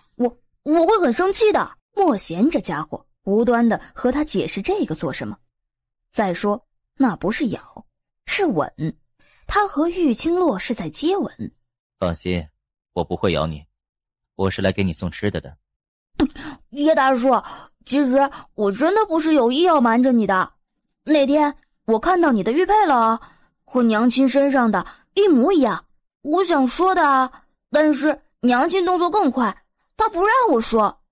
会很生气的。莫贤这家伙无端的和他解释这个做什么？再说那不是咬，是吻，他和玉清洛是在接吻。放心，我不会咬你，我是来给你送吃的的。叶大叔，其实我真的不是有意要瞒着你的。那天我看到你的玉佩了，和娘亲身上的一模一样。我想说的啊，但是娘亲动作更快，她不让我说，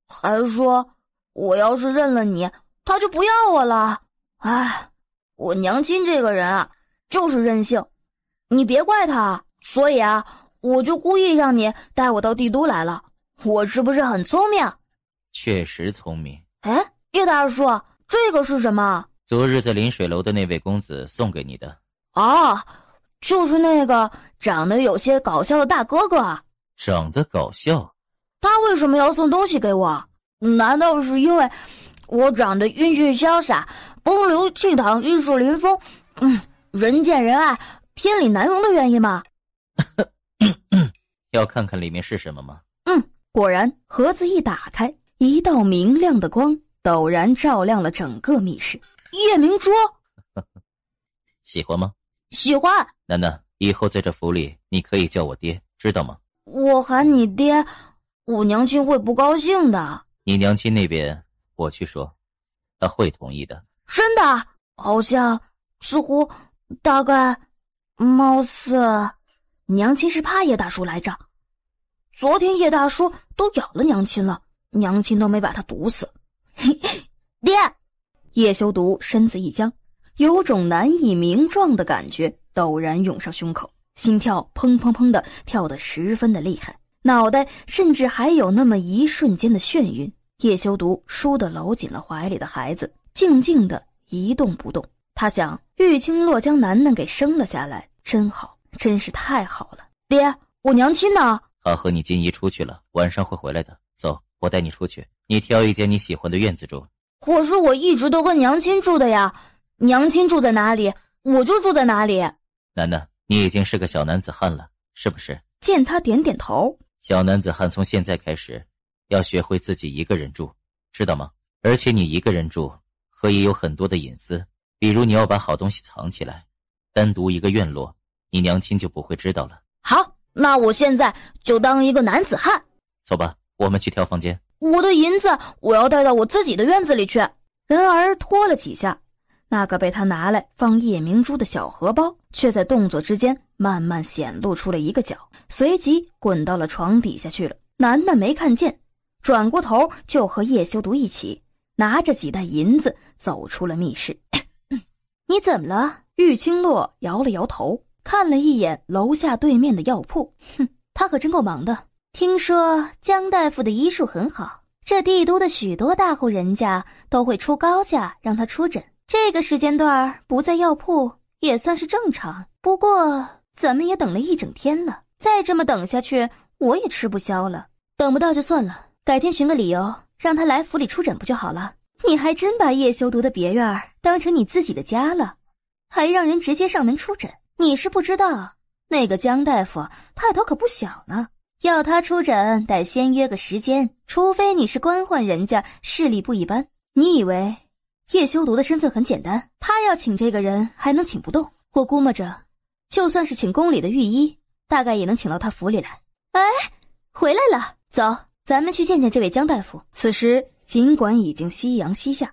还说我要是认了你，她就不要我了。哎，我娘亲这个人啊，就是任性，你别怪她。所以啊，我就故意让你带我到帝都来了。我是不是很聪明？确实聪明。哎，叶大叔，这个是什么？昨日在临水楼的那位公子送给你的。啊，就是那个长得有些搞笑的大哥哥啊。长得搞笑？他为什么要送东西给我？难道是因为我长得英俊潇洒，风流倜傥，玉树临风，人见人爱，天理难容的原因吗？要看看里面是什么吗？果然盒子一打开，一道明亮的光陡然照亮了整个密室。夜明珠。喜欢吗？喜欢。楠楠，以后在这府里你可以叫我爹，知道吗？我喊你爹，我娘亲会不高兴的。你娘亲那边我去说，她会同意的。真的？好像似乎大概，貌似，娘亲是怕叶大叔来着。昨天叶大叔都咬了娘亲了，娘亲都没把他毒死。爹！叶修毒身子一僵，有种难以名状的感觉陡然涌上胸口，心跳砰砰砰的跳得十分的厉害，脑袋甚至还有那么一瞬间的眩晕。叶修毒倏地搂紧了怀里的孩子，静静的一动不动。他想，玉清洛将楠楠给生了下来，真好，真是太好了。爹，我娘亲呢？他和你金姨出去了，晚上会回来的。走，我带你出去，你挑一间你喜欢的院子住。可是我一直都跟娘亲住的呀，娘亲住在哪里，我就住在哪里。楠楠，你已经是个小男子汉了，是不是？见他点点头。小男子汉从现在开始，要学会自己一个人住，知道吗？而且你一个人住，可以有很多的隐私，比如你要把好东西藏起来，单独一个院落，你娘亲就不会知道了。好，那我现在就当一个男子汉。走吧，我们去挑房间。我的银子我要带到我自己的院子里去。然而拖了几下，那个被他拿来放夜明珠的小荷包却在动作之间慢慢显露出了一个角，随即滚到了床底下去了。楠楠没看见，转过头就和叶修毒一起拿着几袋银子走出了密室。你怎么了？玉清洛摇了摇头，看了一眼楼下对面的药铺，他可真够忙的。听说江大夫的医术很好，这帝都的许多大户人家都会出高价让他出诊，这个时间段不在药铺也算是正常。不过咱们也等了一整天了，再这么等下去我也吃不消了。等不到就算了，改天寻个理由让他来府里出诊不就好了。你还真把叶修毒的别院当成你自己的家了，还让人直接上门出诊。你是不知道，那个江大夫派头可不小呢，要他出诊得先约个时间，除非你是官宦人家，势力不一般。你以为叶修毒的身份很简单，他要请这个人还能请不动？我估摸着就算是请宫里的御医，大概也能请到他府里来。哎，回来了，走，咱们去见见这位江大夫。此时尽管已经夕阳西下，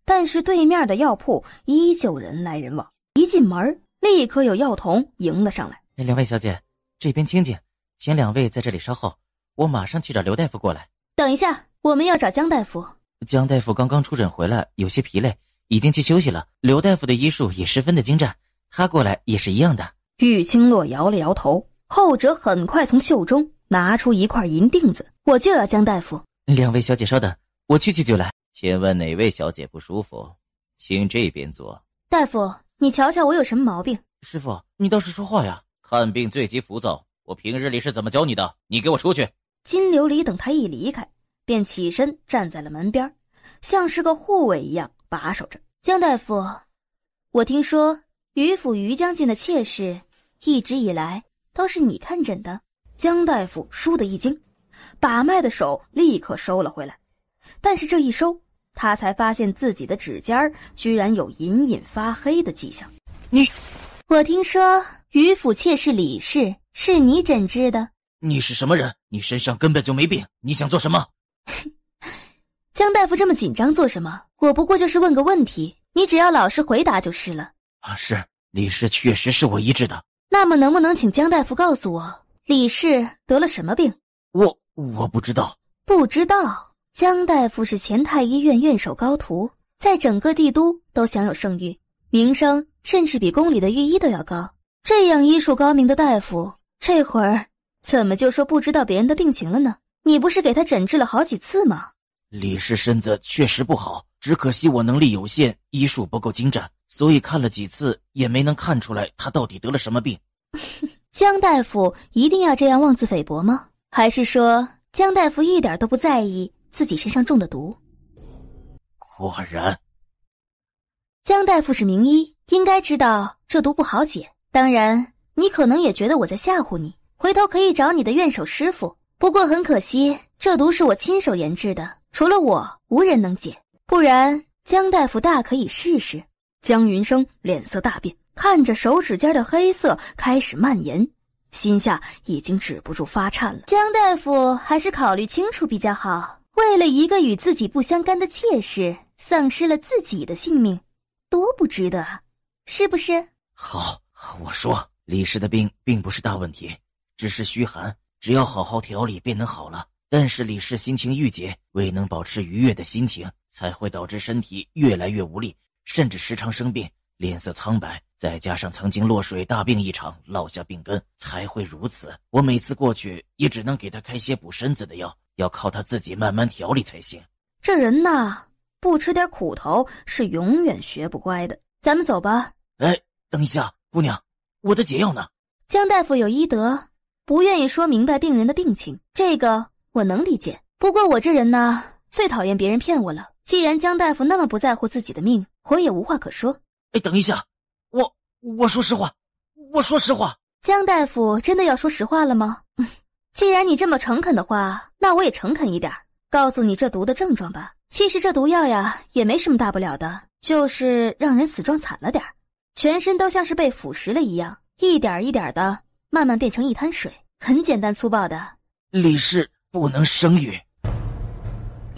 但是对面的药铺依旧人来人往。一进门，立刻有药童迎了上来。两位小姐，这边清静，请两位在这里稍后，我马上去找刘大夫过来。等一下，我们要找江大夫。江大夫刚刚出诊回来，有些疲累，已经去休息了。刘大夫的医术也十分的精湛，他过来也是一样的。玉清洛摇了摇头，后者很快从袖中拿出一块银锭子。我就要江大夫。两位小姐稍等，我去就来。请问哪位小姐不舒服？请这边坐。大夫，你瞧瞧我有什么毛病？师傅，你倒是说话呀。看病最急浮躁，我平日里是怎么教你的？你给我出去。金琉璃等他一离开，便起身站在了门边，像是个护卫一样把守着。江大夫，我听说于府于将军的妾室一直以来都是你看诊的。江大夫倏地一惊，把脉的手立刻收了回来，但是这一收，他才发现自己的指尖居然有隐隐发黑的迹象。我听说于府妾室李氏是你诊治的。你是什么人？你身上根本就没病，你想做什么？江大夫这么紧张做什么？我不过就是问个问题，你只要老实回答就是了。是，李氏确实是我医治的。那么能不能请江大夫告诉我，李氏得了什么病？我不知道。不知道？江大夫是前太医院院首高徒，在整个帝都都享有盛誉，名声甚至比宫里的御医都要高。这样医术高明的大夫，这会儿怎么就说不知道别人的病情了呢？你不是给他诊治了好几次吗？李氏身子确实不好，只可惜我能力有限，医术不够精湛，所以看了几次也没能看出来他到底得了什么病。江大夫一定要这样妄自菲薄吗？还是说江大夫一点都不在意自己身上中的毒？果然，江大夫是名医，应该知道这毒不好解。当然，你可能也觉得我在吓唬你，回头可以找你的院手师傅。不过很可惜，这毒是我亲手研制的，除了我无人能解。不然江大夫大可以试试。江云生脸色大变，看着手指尖的黑色开始蔓延，心下已经止不住发颤了。江大夫还是考虑清楚比较好，为了一个与自己不相干的妾室，丧失了自己的性命，多不值得啊，是不是？好，我说，李氏的病并不是大问题，只是虚寒，只要好好调理便能好了。但是李氏心情郁结，未能保持愉悦的心情，才会导致身体越来越无力，甚至时常生病，脸色苍白，再加上曾经落水大病一场，落下病根，才会如此。我每次过去也只能给他开些补身子的药，要靠他自己慢慢调理才行。这人呐，不吃点苦头是永远学不乖的。咱们走吧。哎，等一下，姑娘，我的解药呢？江大夫有医德，不愿意说明白病人的病情，这个我能理解。不过我这人呢，最讨厌别人骗我了。既然江大夫那么不在乎自己的命，我也无话可说。哎，等一下，我说实话，我说实话。江大夫真的要说实话了吗？既然你这么诚恳的话，那我也诚恳一点，告诉你这毒的症状吧。其实这毒药呀，也没什么大不了的，就是让人死状惨了点，全身都像是被腐蚀了一样，一点一点的慢慢变成一滩水，很简单粗暴的。李氏不能生育。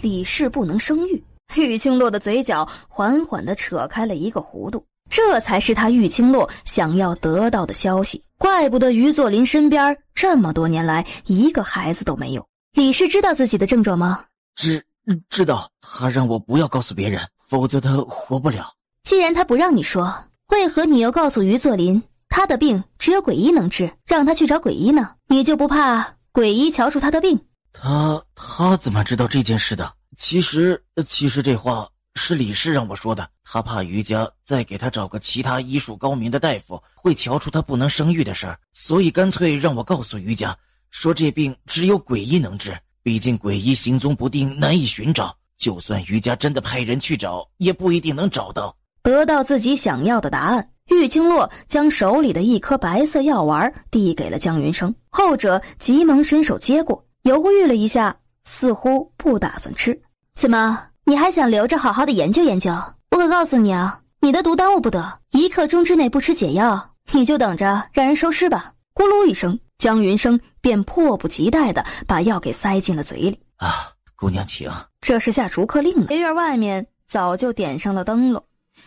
李氏不能生育。玉清洛的嘴角缓缓地扯开了一个弧度，这才是他玉清洛想要得到的消息。怪不得于作霖身边这么多年来一个孩子都没有。李氏知道自己的症状吗？知道，他让我不要告诉别人，否则他活不了。既然他不让你说，为何你又告诉于作霖他的病只有鬼医能治，让他去找鬼医呢？你就不怕鬼医瞧出他的病？他怎么知道这件事的？其实这话是李氏让我说的，他怕于家再给他找个其他医术高明的大夫，会瞧出他不能生育的事儿，所以干脆让我告诉于家，说这病只有鬼医能治，毕竟鬼医行踪不定，难以寻找，就算于家真的派人去找，也不一定能找到。得到自己想要的答案，玉清洛将手里的一颗白色药丸递给了江云生，后者急忙伸手接过，犹豫了一下，似乎不打算吃。怎么，你还想留着好好的研究研究？我可告诉你啊，你的毒耽误不得，1刻钟之内不吃解药，你就等着让人收尸吧。咕噜一声，江云生便迫不及待地把药给塞进了嘴里。啊，姑娘请。这是下逐客令了。别院外面早就点上了灯笼，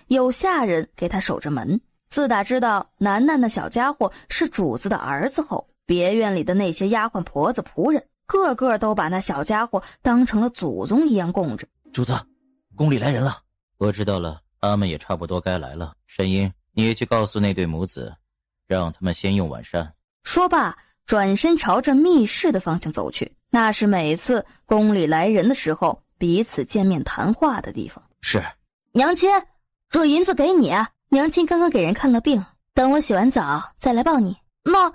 有下人给他守着门。自打知道楠楠的小家伙是主子的儿子后，别院里的那些丫鬟婆子仆人个个都把那小家伙当成了祖宗一样供着。主子，宫里来人了。我知道了，他们也差不多该来了。沈英，你也去告诉那对母子，让他们先用晚膳。说罢，转身朝着密室的方向走去。那是每次宫里来人的时候彼此见面谈话的地方。是。娘亲，这银子给你，娘亲刚刚给人看了病，等我洗完澡再来抱你。那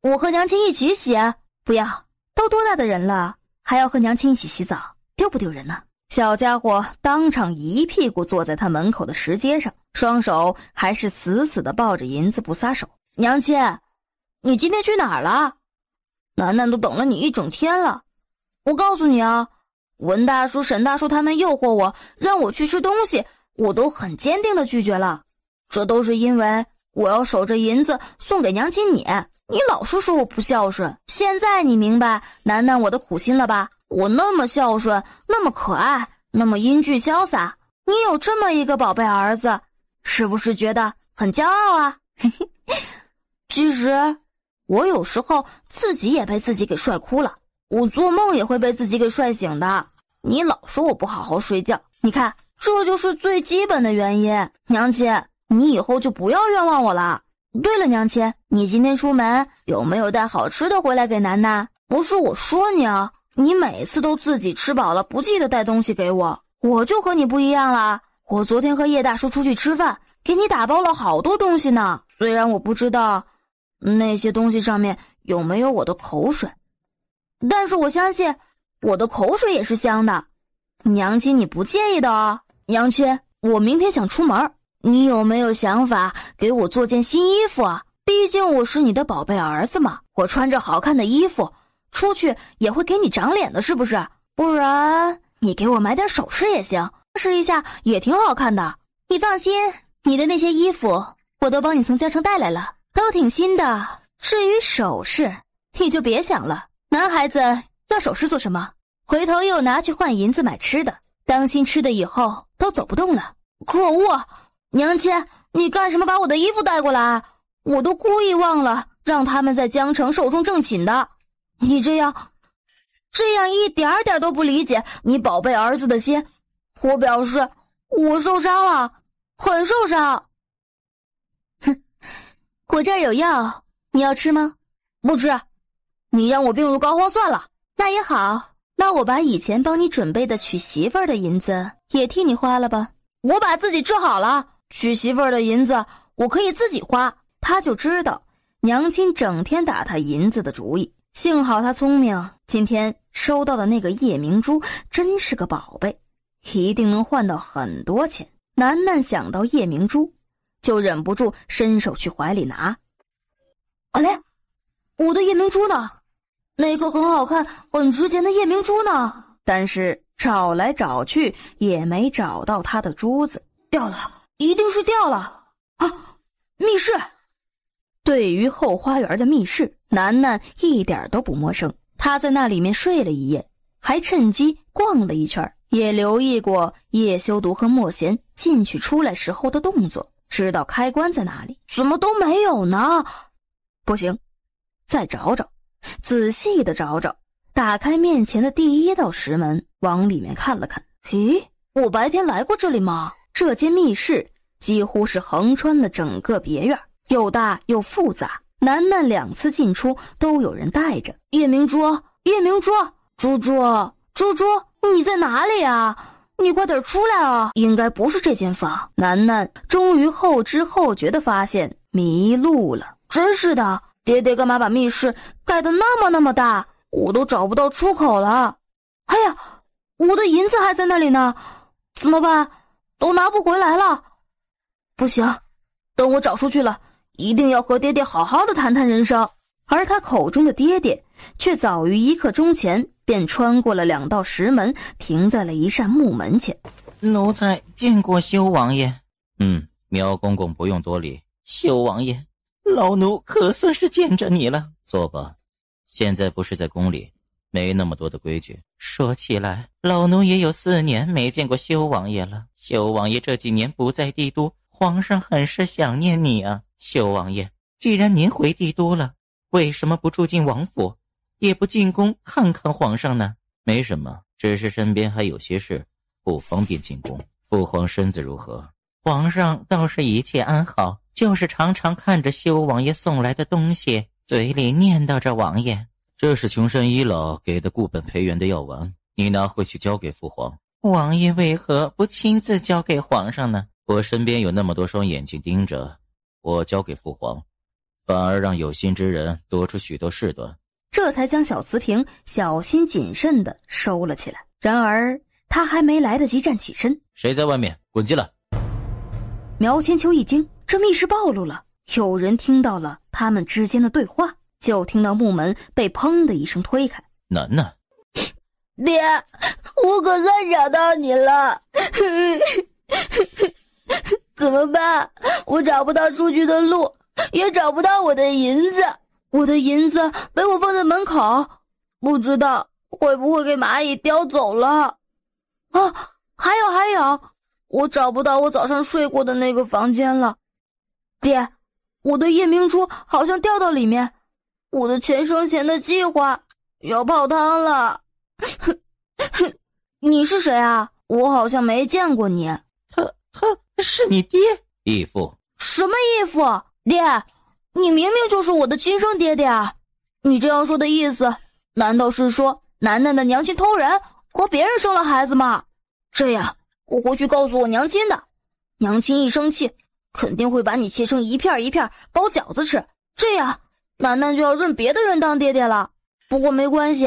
我和娘亲一起洗？不要，都多大的人了，还要和娘亲一起洗澡，丢不丢人呢？小家伙当场一屁股坐在他门口的石阶上，双手还是死死地抱着银子不撒手。娘亲，你今天去哪儿了？楠楠都等了你一整天了。我告诉你啊，文大叔、沈大叔他们诱惑我，让我去吃东西，我都很坚定地拒绝了。这都是因为我要守着银子送给娘亲你。你老是说我不孝顺，现在你明白楠楠我的苦心了吧？我那么孝顺，那么可爱，那么英俊潇洒，你有这么一个宝贝儿子，是不是觉得很骄傲啊？其实我有时候自己也被自己给帅哭了，我做梦也会被自己给帅醒的。你老说我不好好睡觉，你看这就是最基本的原因。娘亲，你以后就不要冤枉我了。对了，娘亲，你今天出门有没有带好吃的回来给楠楠？不是我说你啊，你每次都自己吃饱了不记得带东西给我，我就和你不一样啦。我昨天和叶大叔出去吃饭，给你打包了好多东西呢。虽然我不知道那些东西上面有没有我的口水，但是我相信我的口水也是香的。娘亲你不介意的哦。娘亲，我明天想出门，你有没有想法给我做件新衣服啊？毕竟我是你的宝贝儿子嘛，我穿着好看的衣服出去也会给你长脸的，是不是？不然你给我买点首饰也行，试一下也挺好看的。你放心，你的那些衣服我都帮你从江城带来了，都挺新的。至于首饰，你就别想了，男孩子要首饰做什么？回头又拿去换银子买吃的，当心吃的以后都走不动了。可恶！娘亲，你干什么把我的衣服带过来？我都故意忘了让他们在江城寿终正寝的。你这样一点点都不理解你宝贝儿子的心。我表示我受伤了，很受伤。哼，我这儿有药，你要吃吗？不吃。你让我病入膏肓算了。那也好，那我把以前帮你准备的娶媳妇儿的银子也替你花了吧。我把自己治好了，娶媳妇儿的银子我可以自己花。他就知道娘亲整天打他银子的主意，幸好他聪明，今天收到的那个夜明珠真是个宝贝，一定能换到很多钱。楠楠想到夜明珠，就忍不住伸手去怀里拿。阿莲，我的夜明珠呢？那颗很好看很值钱的夜明珠呢？但是找来找去也没找到他的珠子。掉了，一定是掉了啊！密室。对于后花园的密室，楠楠一点都不陌生。他在那里面睡了一夜，还趁机逛了一圈，也留意过叶修毒和莫贤进去出来时候的动作，知道开关在哪里。怎么都没有呢？不行，再找找，仔细的找找。打开面前的第一道石门，往里面看了看。咦，我白天来过这里吗？这间密室几乎是横穿了整个别院，又大又复杂。楠楠2次进出都有人带着。夜明珠，夜明珠，猪猪，猪猪，你在哪里啊？你快点出来啊！应该不是这间房。楠楠终于后知后觉地发现迷路了。真是的，爹爹干嘛把密室盖得那么大，我都找不到出口了。哎呀，我的银子还在那里呢，怎么办？都拿不回来了。不行，等我找出去了，一定要和爹爹好好的谈谈人生。而他口中的爹爹却早于1刻钟前便穿过了2道石门，停在了一扇木门前。奴才见过修王爷。苗公公不用多礼。修王爷，老奴可算是见着你了。坐吧，现在不是在宫里，没那么多的规矩。说起来，老奴也有4年没见过修王爷了。修王爷这几年不在帝都，皇上很是想念你啊。修王爷，既然您回帝都了，为什么不住进王府，也不进宫看看皇上呢？没什么，只是身边还有些事，不方便进宫。父皇身子如何？皇上倒是一切安好，就是常常看着修王爷送来的东西，嘴里念叨着王爷。这是穷山医老给的固本培元的药丸，你拿回去交给父皇。王爷为何不亲自交给皇上呢？我身边有那么多双眼睛盯着，我交给父皇，反而让有心之人多出许多事端。这才将小瓷瓶小心谨慎地收了起来。然而他还没来得及站起身，谁在外面？滚进来！苗千秋一惊，这密室暴露了，有人听到了他们之间的对话。就听到木门被砰的一声推开。楠楠，爹，我可算找到你了。怎么办？我找不到出去的路，也找不到我的银子。我的银子被我放在门口，不知道会不会给蚂蚁叼走了。啊，还有，我找不到我早上睡过的那个房间了。爹，我的夜明珠好像掉到里面，我的钱生钱的计划要泡汤了。你是谁啊？我好像没见过你。他是你爹？义父。什么义父？爹，你明明就是我的亲生爹爹啊！你这样说的意思，难道是说楠楠的娘亲偷人，和别人生了孩子吗？这样我回去告诉我娘亲的，娘亲一生气肯定会把你切成一片一片包饺子吃，这样楠楠就要认别的人当爹爹了。不过没关系，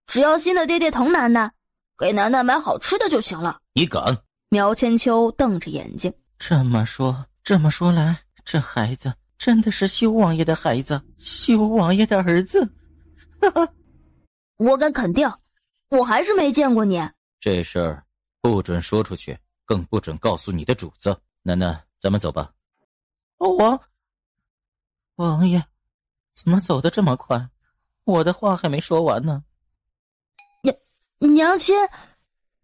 只要新的爹爹疼楠楠，给楠楠买好吃的就行了。你敢？苗千秋瞪着眼睛。这么说来，这孩子真的是修王爷的孩子，修王爷的儿子。我敢肯定，我还是没见过你。这事儿不准说出去，更不准告诉你的主子。楠楠，咱们走吧。王爷，怎么走得这么快？我的话还没说完呢。娘亲，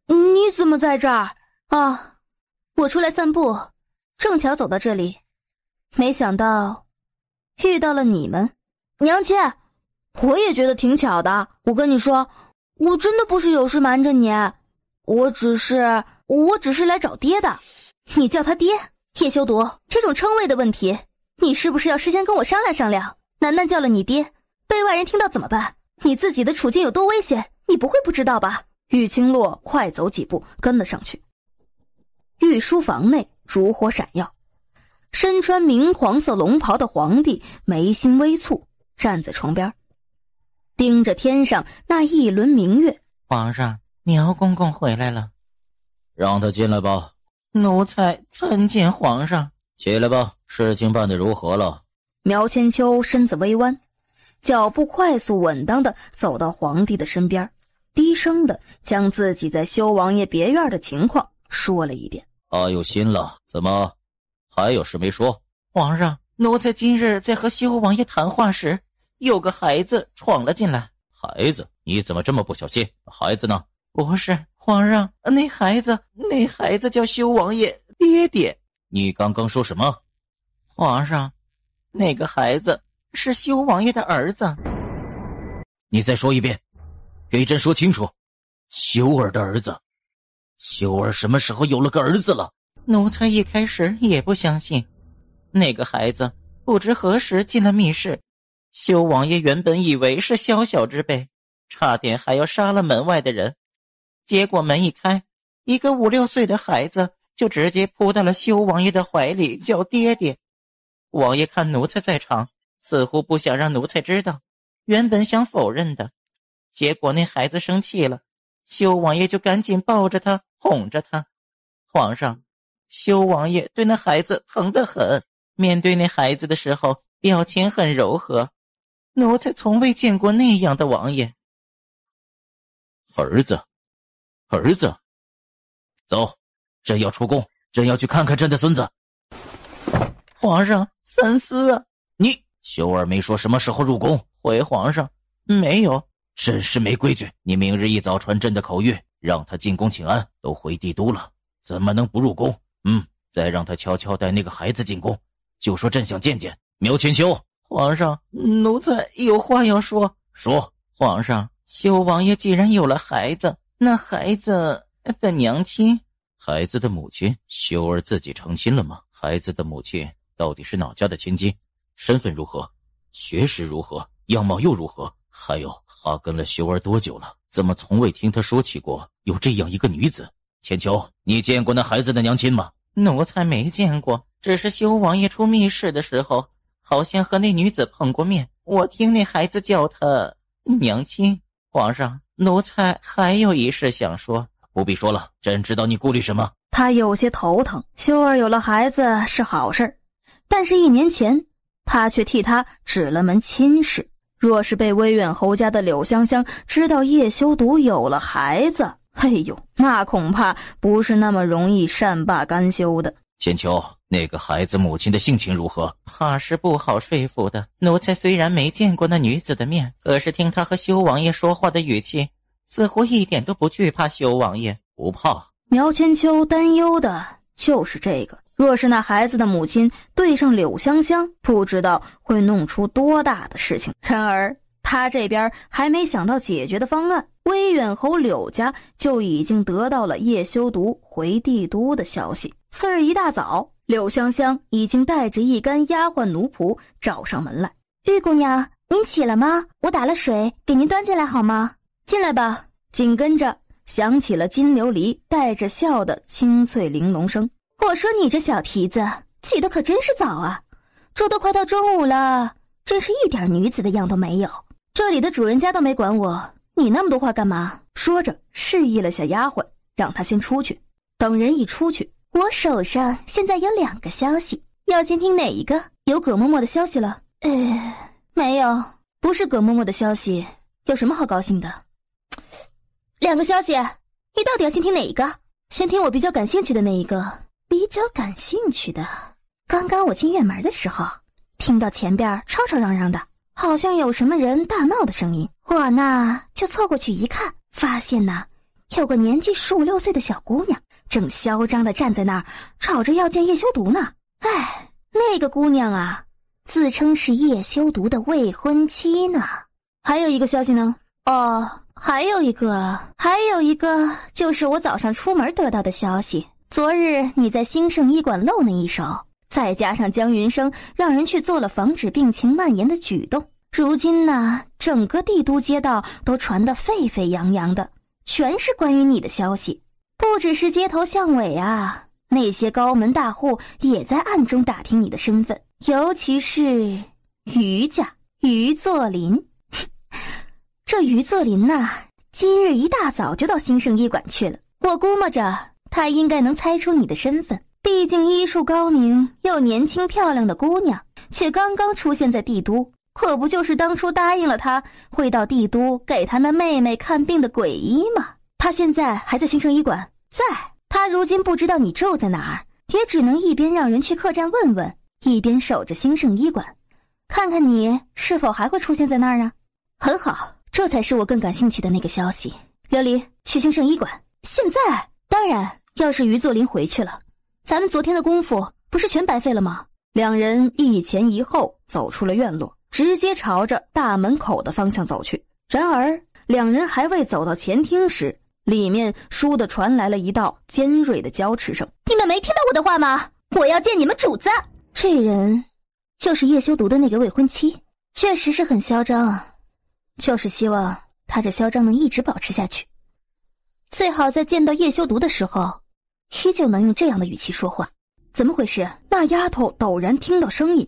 你怎么在这儿啊？我出来散步，正巧走到这里，没想到遇到了你们。娘亲，我也觉得挺巧的。我跟你说，我真的不是有事瞒着你，我只是来找爹的。你叫他爹？叶修毒，这种称谓的问题，你是不是要事先跟我商量商量？楠楠叫了你爹，被外人听到怎么办？你自己的处境有多危险，你不会不知道吧？玉清洛快走几步跟了上去。御书房内烛火闪耀，身穿明黄色龙袍的皇帝眉心微蹙，站在床边，盯着天上那一轮明月。皇上，苗公公回来了。让他进来吧。奴才参见皇上。起来吧，事情办得如何了？苗千秋身子微弯，脚步快速稳当地走到皇帝的身边，低声地将自己在修王爷别院的情况说了一遍。他有心了，怎么还有事没说？皇上，奴才今日在和修王爷谈话时，有个孩子闯了进来。孩子？你怎么这么不小心？孩子呢？不是，皇上，那孩子叫修王爷爹爹。你刚刚说什么？皇上，那个孩子是修王爷的儿子。你再说一遍，给朕说清楚。修儿的儿子？修儿什么时候有了个儿子了？奴才一开始也不相信，那个孩子不知何时进了密室，修王爷原本以为是小小之辈，差点还要杀了门外的人，结果门一开，一个5、6岁的孩子就直接扑到了修王爷的怀里叫爹爹。王爷看奴才在场，似乎不想让奴才知道，原本想否认的，结果那孩子生气了，修王爷就赶紧抱着他哄着他。皇上，修王爷对那孩子疼得很，面对那孩子的时候表情很柔和，奴才从未见过那样的王爷。儿子，走，朕要出宫，朕要去看看朕的孙子。皇上，三思啊！你修儿没说什么时候入宫？回皇上，没有。真是没规矩！你明日一早传朕的口谕，让他进宫请安。都回帝都了，怎么能不入宫？再让他悄悄带那个孩子进宫，就说朕想见见苗千秋。皇上，奴才有话要说。说。皇上，修王爷既然有了孩子，那孩子的娘亲，孩子的母亲，修儿自己成亲了吗？孩子的母亲到底是哪家的千金？身份如何？学识如何？样貌又如何？还有，他跟了修儿多久了？怎么从未听他说起过有这样一个女子？千秋，你见过那孩子的娘亲吗？奴才没见过，只是修王爷出密室的时候，好像和那女子碰过面。我听那孩子叫她娘亲。皇上，奴才还有一事想说。不必说了，朕知道你顾虑什么。他有些头疼，修儿有了孩子是好事，但是1年前他却替他指了门亲事。若是被威远侯家的柳香香知道叶修毒有了孩子，哎呦，那恐怕不是那么容易善罢甘休的。千秋，那个孩子母亲的性情如何？怕是不好说服的。奴才虽然没见过那女子的面，可是听她和修王爷说话的语气，似乎一点都不惧怕修王爷。不怕？苗千秋担忧的就是这个。若是那孩子的母亲对上柳香香，不知道会弄出多大的事情。然而他这边还没想到解决的方案，威远侯柳家就已经得到了叶修毒回帝都的消息。次日一大早，柳香香已经带着一干丫鬟奴仆找上门来。玉姑娘，您起了吗？我打了水给您端进来好吗？进来吧。紧跟着响起了金琉璃带着笑的清脆玲珑声。我说你这小蹄子起得可真是早啊，这都快到中午了，真是一点女子的样都没有。这里的主人家都没管我，你那么多话干嘛？说着示意了下丫鬟，让她先出去。等人一出去，我手上现在有2个消息，要先听哪一个？有葛嬷嬷的消息了？没有，不是葛嬷嬷的消息，有什么好高兴的？2个消息，你到底要先听哪一个？先听我比较感兴趣的那一个。比较感兴趣的，刚刚我进院门的时候，听到前边吵吵嚷嚷的，好像有什么人大闹的声音。我呢就凑过去一看，发现呢有个年纪15、16岁的小姑娘正嚣张地站在那儿，吵着要见叶修毒呢。哎，那个姑娘啊，自称是叶修毒的未婚妻呢。还有一个消息呢？哦，还有一个就是我早上出门得到的消息。昨日你在兴盛医馆露那一手，再加上江云生让人去做了防止病情蔓延的举动，如今呢，整个帝都街道都传得沸沸扬扬的，全是关于你的消息。不只是街头巷尾啊，那些高门大户也在暗中打听你的身份，尤其是于家于作霖。这于作霖呐，今日一大早就到兴盛医馆去了。我估摸着他应该能猜出你的身份，毕竟医术高明又年轻漂亮的姑娘，却刚刚出现在帝都，可不就是当初答应了他会到帝都给他那妹妹看病的鬼医吗？他现在还在兴盛医馆，他如今不知道你住在哪儿，也只能一边让人去客栈问问，一边守着兴盛医馆，看看你是否还会出现在那儿啊。很好，这才是我更感兴趣的那个消息。琉璃，去兴盛医馆。现在？当然，要是于作霖回去了，咱们昨天的功夫不是全白费了吗？两人一前一后走出了院落，直接朝着大门口的方向走去。然而两人还未走到前厅时，里面倏地传来了一道尖锐的娇斥声。你们没听到我的话吗？我要见你们主子。这人就是叶修毒的那个未婚妻，确实是很嚣张啊，就是希望他这嚣张能一直保持下去，最好在见到叶修毒的时候依旧能用这样的语气说话。怎么回事？那丫头陡然听到声音，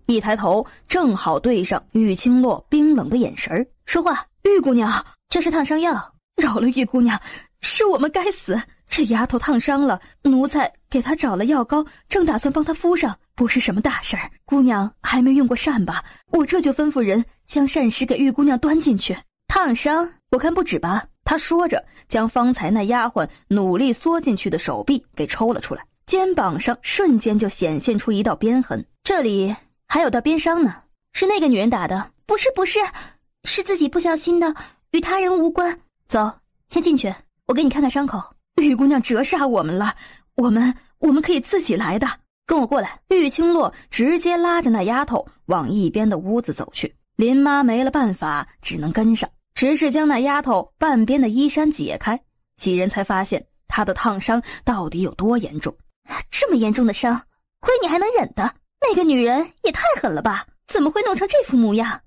一抬头正好对上玉清洛冰冷的眼神。说话。玉姑娘，这是烫伤药，饶了玉姑娘，是我们该死。这丫头烫伤了，奴才给她找了药膏，正打算帮她敷上，不是什么大事儿。姑娘还没用过膳吧？我这就吩咐人将膳食给玉姑娘端进去。烫伤？我看不止吧。他说着，将方才那丫鬟努力缩进去的手臂给抽了出来，肩膀上瞬间就显现出一道鞭痕，这里还有道鞭伤呢。是那个女人打的？不是，是自己不小心的，与他人无关。走，先进去，我给你看看伤口。玉姑娘折煞我们了，我们可以自己来的。跟我过来。玉清洛直接拉着那丫头往一边的屋子走去。林妈没了办法，只能跟上，只是将那丫头半边的衣衫解开，几人才发现她的烫伤到底有多严重。这么严重的伤，亏你还能忍的，那个女人也太狠了吧，怎么会弄成这副模样？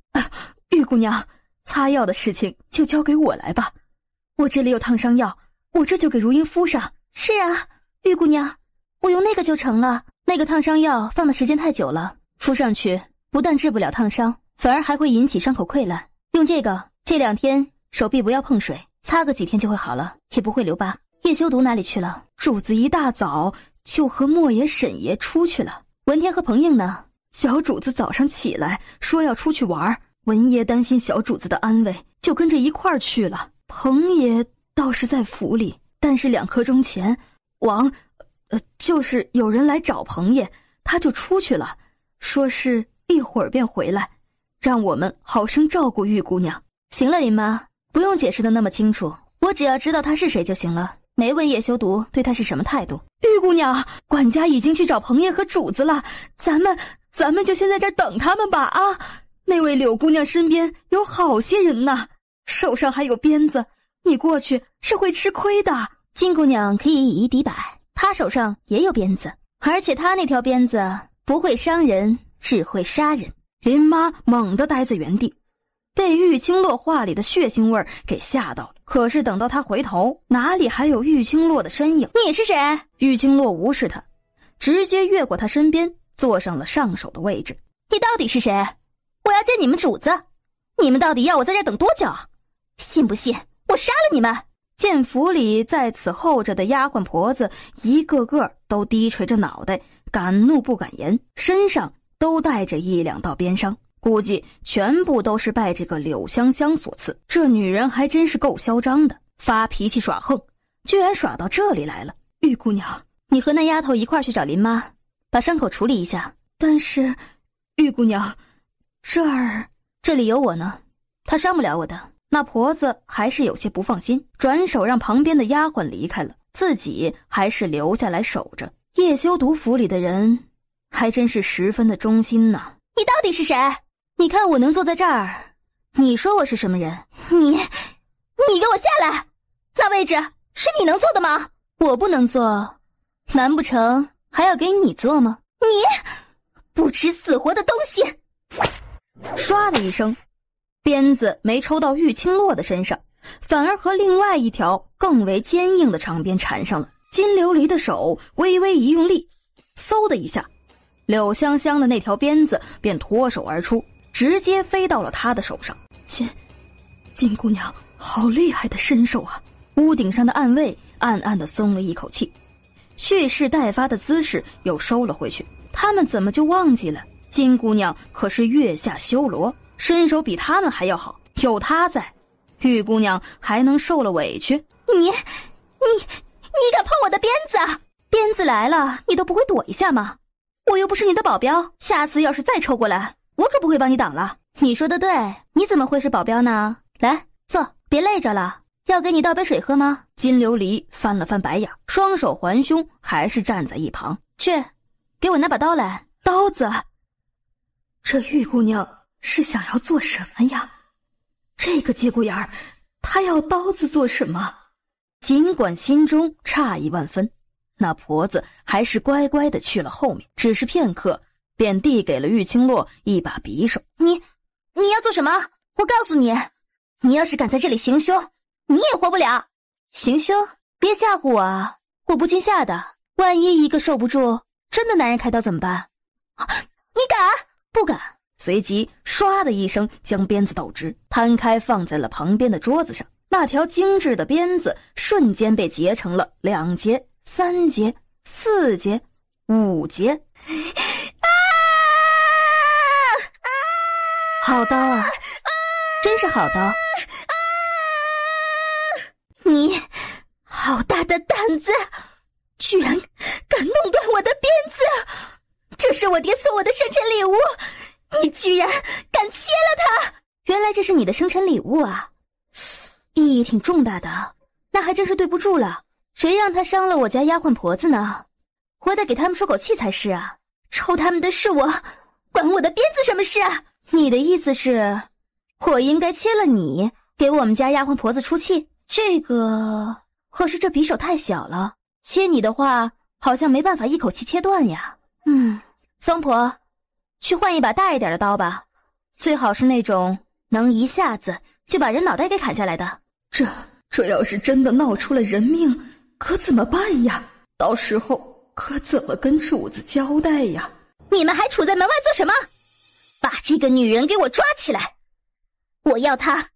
玉姑娘，擦药的事情就交给我来吧，我这里有烫伤药，我这就给如英敷上。是啊，玉姑娘，我用那个就成了。那个烫伤药放的时间太久了，敷上去不但治不了烫伤，反而还会引起伤口溃烂。用这个，这2天手臂不要碰水，擦个几天就会好了，也不会留疤。叶修毒哪里去了？主子一大早就和莫爷沈爷出去了。文天和彭应呢？小主子早上起来说要出去玩，文爷担心小主子的安危，就跟着一块儿去了。彭爷倒是在府里，但是2刻钟前，就是有人来找彭爷，他就出去了，说是一会儿便回来，让我们好生照顾玉姑娘。行了，林妈，不用解释的那么清楚，我只要知道他是谁就行了，没问叶修毒对他是什么态度。玉姑娘，管家已经去找彭爷和主子了，咱们就先在这儿等他们吧啊！那位柳姑娘身边有好些人呢，手上还有鞭子，你过去是会吃亏的。金姑娘可以以一敌百，她手上也有鞭子，而且她那条鞭子不会伤人，只会杀人。林妈猛地呆在原地，被玉清洛话里的血腥味给吓到了。可是等到她回头，哪里还有玉清洛的身影？你是谁？玉清洛无视她，直接越过她身边，坐上了上手的位置。你到底是谁？我要见你们主子，你们到底要我在这等多久？信不信我杀了你们？见府里在此候着的丫鬟婆子一个个都低垂着脑袋，敢怒不敢言，身上都带着1-2道鞭伤，估计全部都是拜这个柳香香所赐。这女人还真是够嚣张的，发脾气耍横，居然耍到这里来了。玉姑娘，你和那丫头一块去找林妈，把伤口处理一下。但是玉姑娘，这里有我呢，她伤不了我的。那婆子还是有些不放心，转手让旁边的丫鬟离开了。自己还是留下来守着。叶修毒府里的人还真是十分的忠心呢。你到底是谁？你看我能坐在这儿，你说我是什么人？你给我下来！那位置是你能坐的吗？我不能坐，难不成还要给你坐吗？你不知死活的东西！唰的一声，鞭子没抽到玉清洛的身上，反而和另外一条更为坚硬的长鞭缠上了。金琉璃的手微微一用力，嗖的一下，柳香香的那条鞭子便脱手而出，直接飞到了他的手上。金姑娘好厉害的身手啊！屋顶上的暗卫暗暗地松了一口气，蓄势待发的姿势又收了回去。他们怎么就忘记了金姑娘可是月下修罗，身手比他们还要好，有她在，玉姑娘还能受了委屈？你敢碰我的鞭子？鞭子来了，你都不会躲一下吗？我又不是你的保镖，下次要是再抽过来，我可不会帮你挡了。你说的对，你怎么会是保镖呢？来，坐，别累着了。要给你倒杯水喝吗？金琉璃翻了翻白眼，双手环胸，还是站在一旁。去，给我拿把刀来。刀子？这玉姑娘是想要做什么呀？这个节骨眼儿，她要刀子做什么？尽管心中诧异万分，那婆子还是乖乖地去了后面，只是片刻，便递给了玉清洛一把匕首。你要做什么？我告诉你，你要是敢在这里行凶，你也活不了。行凶？别吓唬我啊！我不禁吓的，万一一个受不住，真的男人开刀怎么办？你敢？不敢。随即唰的一声将鞭子抖直，摊开放在了旁边的桌子上。那条精致的鞭子瞬间被截成了2节、3节、4节、5节。好刀啊，真是好刀。你好大的胆子，居然敢弄断我的鞭子！这是我爹送我的生辰礼物，你居然敢切了它！原来这是你的生辰礼物啊，意义挺重大的，那还真是对不住了。谁让他伤了我家丫鬟婆子呢？我得给他们出口气才是啊！抽他们的是我，关我的鞭子什么事啊？你的意思是，我应该切了你，给我们家丫鬟婆子出气？这个，可是这匕首太小了，切你的话，好像没办法一口气切断呀。方婆，去换一把大一点的刀吧，最好是那种能一下子就把人脑袋给砍下来的。这要是真的闹出了人命，可怎么办呀？到时候可怎么跟主子交代呀？你们还杵在门外做什么？把这个女人给我抓起来，我要她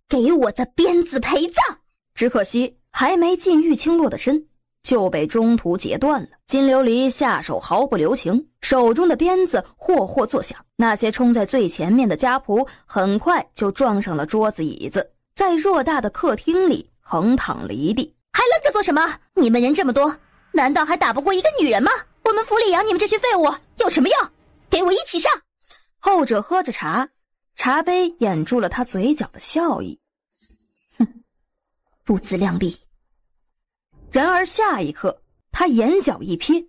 给我的鞭子陪葬。只可惜还没进玉清洛的身，就被中途截断了。金琉璃下手毫不留情，手中的鞭子霍霍作响，那些冲在最前面的家仆很快就撞上了桌子椅子，在偌大的客厅里横躺了一地。还愣着做什么？你们人这么多，难道还打不过一个女人吗？我们府里养你们这群废物有什么用？给我一起上！后者喝着茶，茶杯掩住了他嘴角的笑意。不自量力。然而下一刻，他眼角一瞥，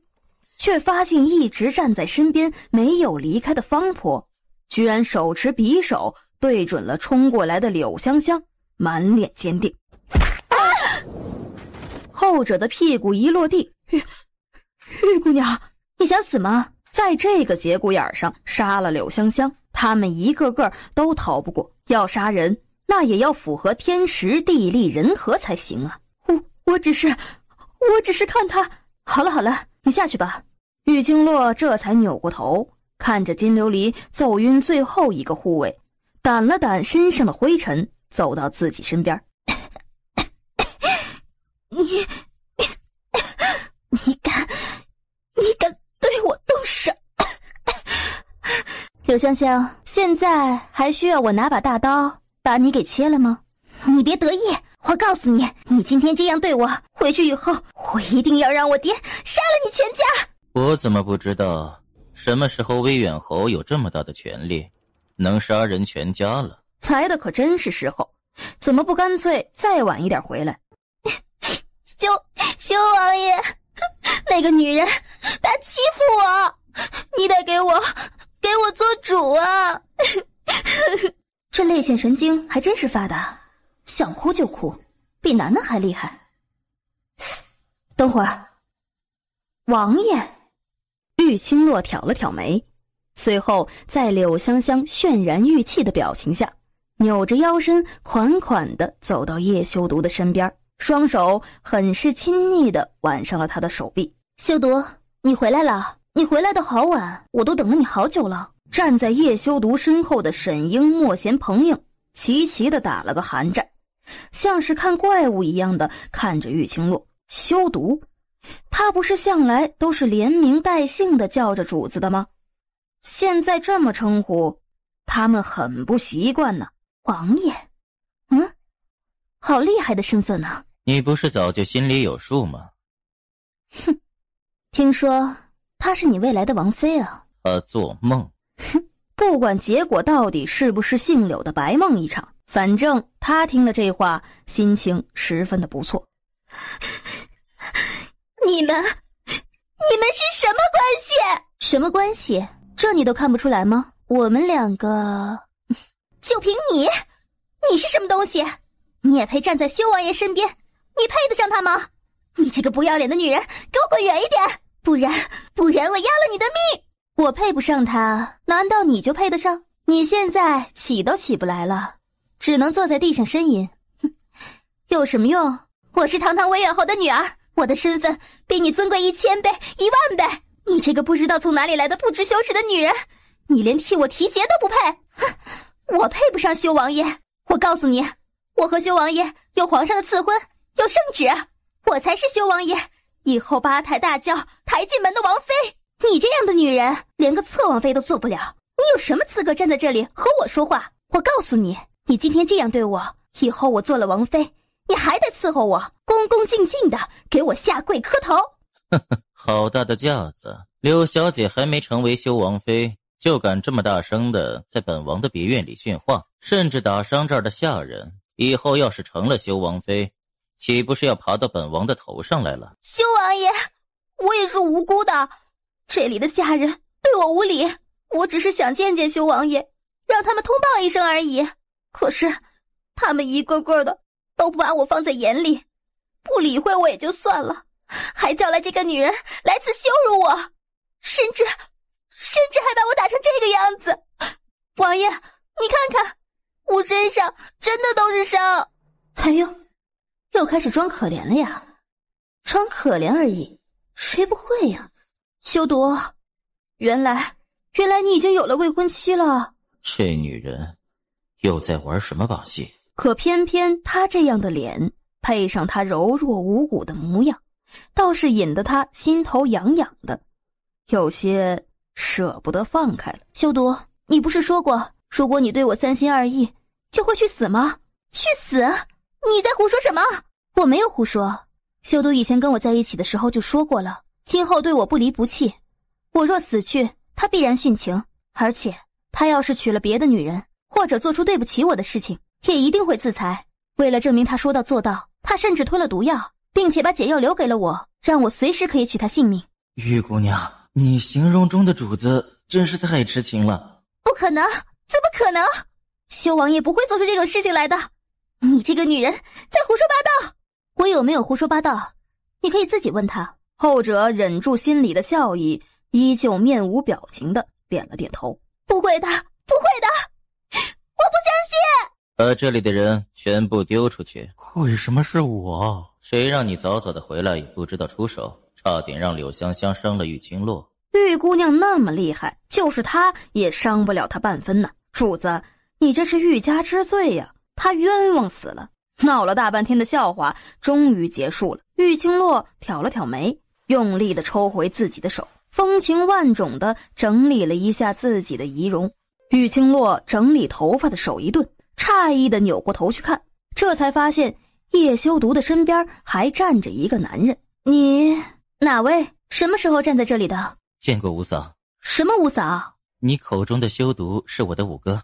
却发现一直站在身边没有离开的方婆，居然手持匕首对准了冲过来的柳香香，满脸坚定。后者的屁股一落地，玉姑娘，你想死吗？在这个节骨眼上杀了柳香香，他们一个个都逃不过。要杀人，那也要符合天时地利人和才行啊！我只是看他。好了，你下去吧。玉清洛这才扭过头，看着金琉璃揍晕最后一个护卫，掸了掸身上的灰尘，走到自己身边。你敢对我动手？柳香香，现在还需要我拿把大刀把你给切了吗？你别得意，我告诉你，你今天这样对我，回去以后我一定要让我爹杀了你全家。我怎么不知道什么时候威远侯有这么大的权力，能杀人全家了？来的可真是时候，怎么不干脆再晚一点回来？休修王爷，那个女人她欺负我，你得给我做主啊！这泪腺神经还真是发达，想哭就哭，比楠楠还厉害。等会儿，王爷。玉清洛挑了挑眉，随后在柳香香渲然欲泣的表情下，扭着腰身款款地走到叶修毒的身边，双手很是亲昵地挽上了他的手臂。修毒，你回来了，你回来的好晚，我都等了你好久了。站在叶修毒身后的沈英、莫贤、彭映齐齐地打了个寒战，像是看怪物一样的看着玉清洛。修毒，他不是向来都是连名带姓的叫着主子的吗？现在这么称呼，他们很不习惯呢。王爷，好厉害的身份呢。你不是早就心里有数吗？哼，听说她是你未来的王妃啊。他做梦。哼，不管结果到底是不是姓柳的白梦一场，反正他听了这话，心情十分的不错。你们是什么关系？什么关系？这你都看不出来吗？我们两个，就凭你是什么东西？你也配站在修王爷身边？你配得上他吗？你这个不要脸的女人，给我滚远一点！不然我要了你的命！我配不上他，难道你就配得上？你现在起都起不来了，只能坐在地上呻吟。哼，有什么用？我是堂堂韦远侯的女儿，我的身份比你尊贵1000倍、10000倍。你这个不知道从哪里来的不知羞耻的女人，你连替我提鞋都不配！哼，我配不上修王爷。我告诉你，我和修王爷有皇上的赐婚，有圣旨，我才是修王爷以后8抬大轿抬进门的王妃。你这样的女人连个侧王妃都做不了，你有什么资格站在这里和我说话？我告诉你，你今天这样对我，以后我做了王妃，你还得伺候我，恭恭敬敬的给我下跪磕头。呵呵，好大的架子！柳小姐还没成为修王妃，就敢这么大声的在本王的别院里训话，甚至打伤这儿的下人。以后要是成了修王妃，岂不是要爬到本王的头上来了？修王爷，我也是无辜的，这里的下人对我无礼，我只是想见见修王爷，让他们通报一声而已。可是他们一个个的都不把我放在眼里，不理会我也就算了，还叫来这个女人来此羞辱我，甚至还把我打成这个样子。王爷，你看看，我身上真的都是伤。哎呦，又开始装可怜了呀？装可怜而已，谁不会呀？修毒，原来你已经有了未婚妻了。这女人又在玩什么把戏？可偏偏她这样的脸，配上她柔弱无骨的模样，倒是引得他心头痒痒的，有些舍不得放开了。修毒，你不是说过，如果你对我3心2意，就会去死吗？去死？你在胡说什么？我没有胡说，修毒以前跟我在一起的时候就说过了，今后对我不离不弃，我若死去，他必然殉情，而且他要是娶了别的女人，或者做出对不起我的事情，也一定会自裁。为了证明他说到做到，他甚至吞了毒药，并且把解药留给了我，让我随时可以取他性命。玉姑娘，你形容中的主子真是太痴情了。不可能，怎么可能？修王爷不会做出这种事情来的。你这个女人在胡说八道。我有没有胡说八道？你可以自己问他。后者忍住心里的笑意，依旧面无表情的点了点头。不会的，不会的，我不相信。把这里的人全部丢出去。为什么是我？谁让你早早的回来也不知道出手，差点让柳香香伤了玉清洛。玉姑娘那么厉害，就是她也伤不了她半分呢。主子，你这是欲加之罪呀，她冤枉死了。闹了大半天的笑话终于结束了。玉清洛挑了挑眉，用力地抽回自己的手，风情万种地整理了一下自己的仪容。玉清洛整理头发的手一顿，诧异地扭过头去看，这才发现叶修毒的身边还站着一个男人。你哪位？什么时候站在这里的？见过五嫂。什么五嫂？你口中的修毒是我的五哥，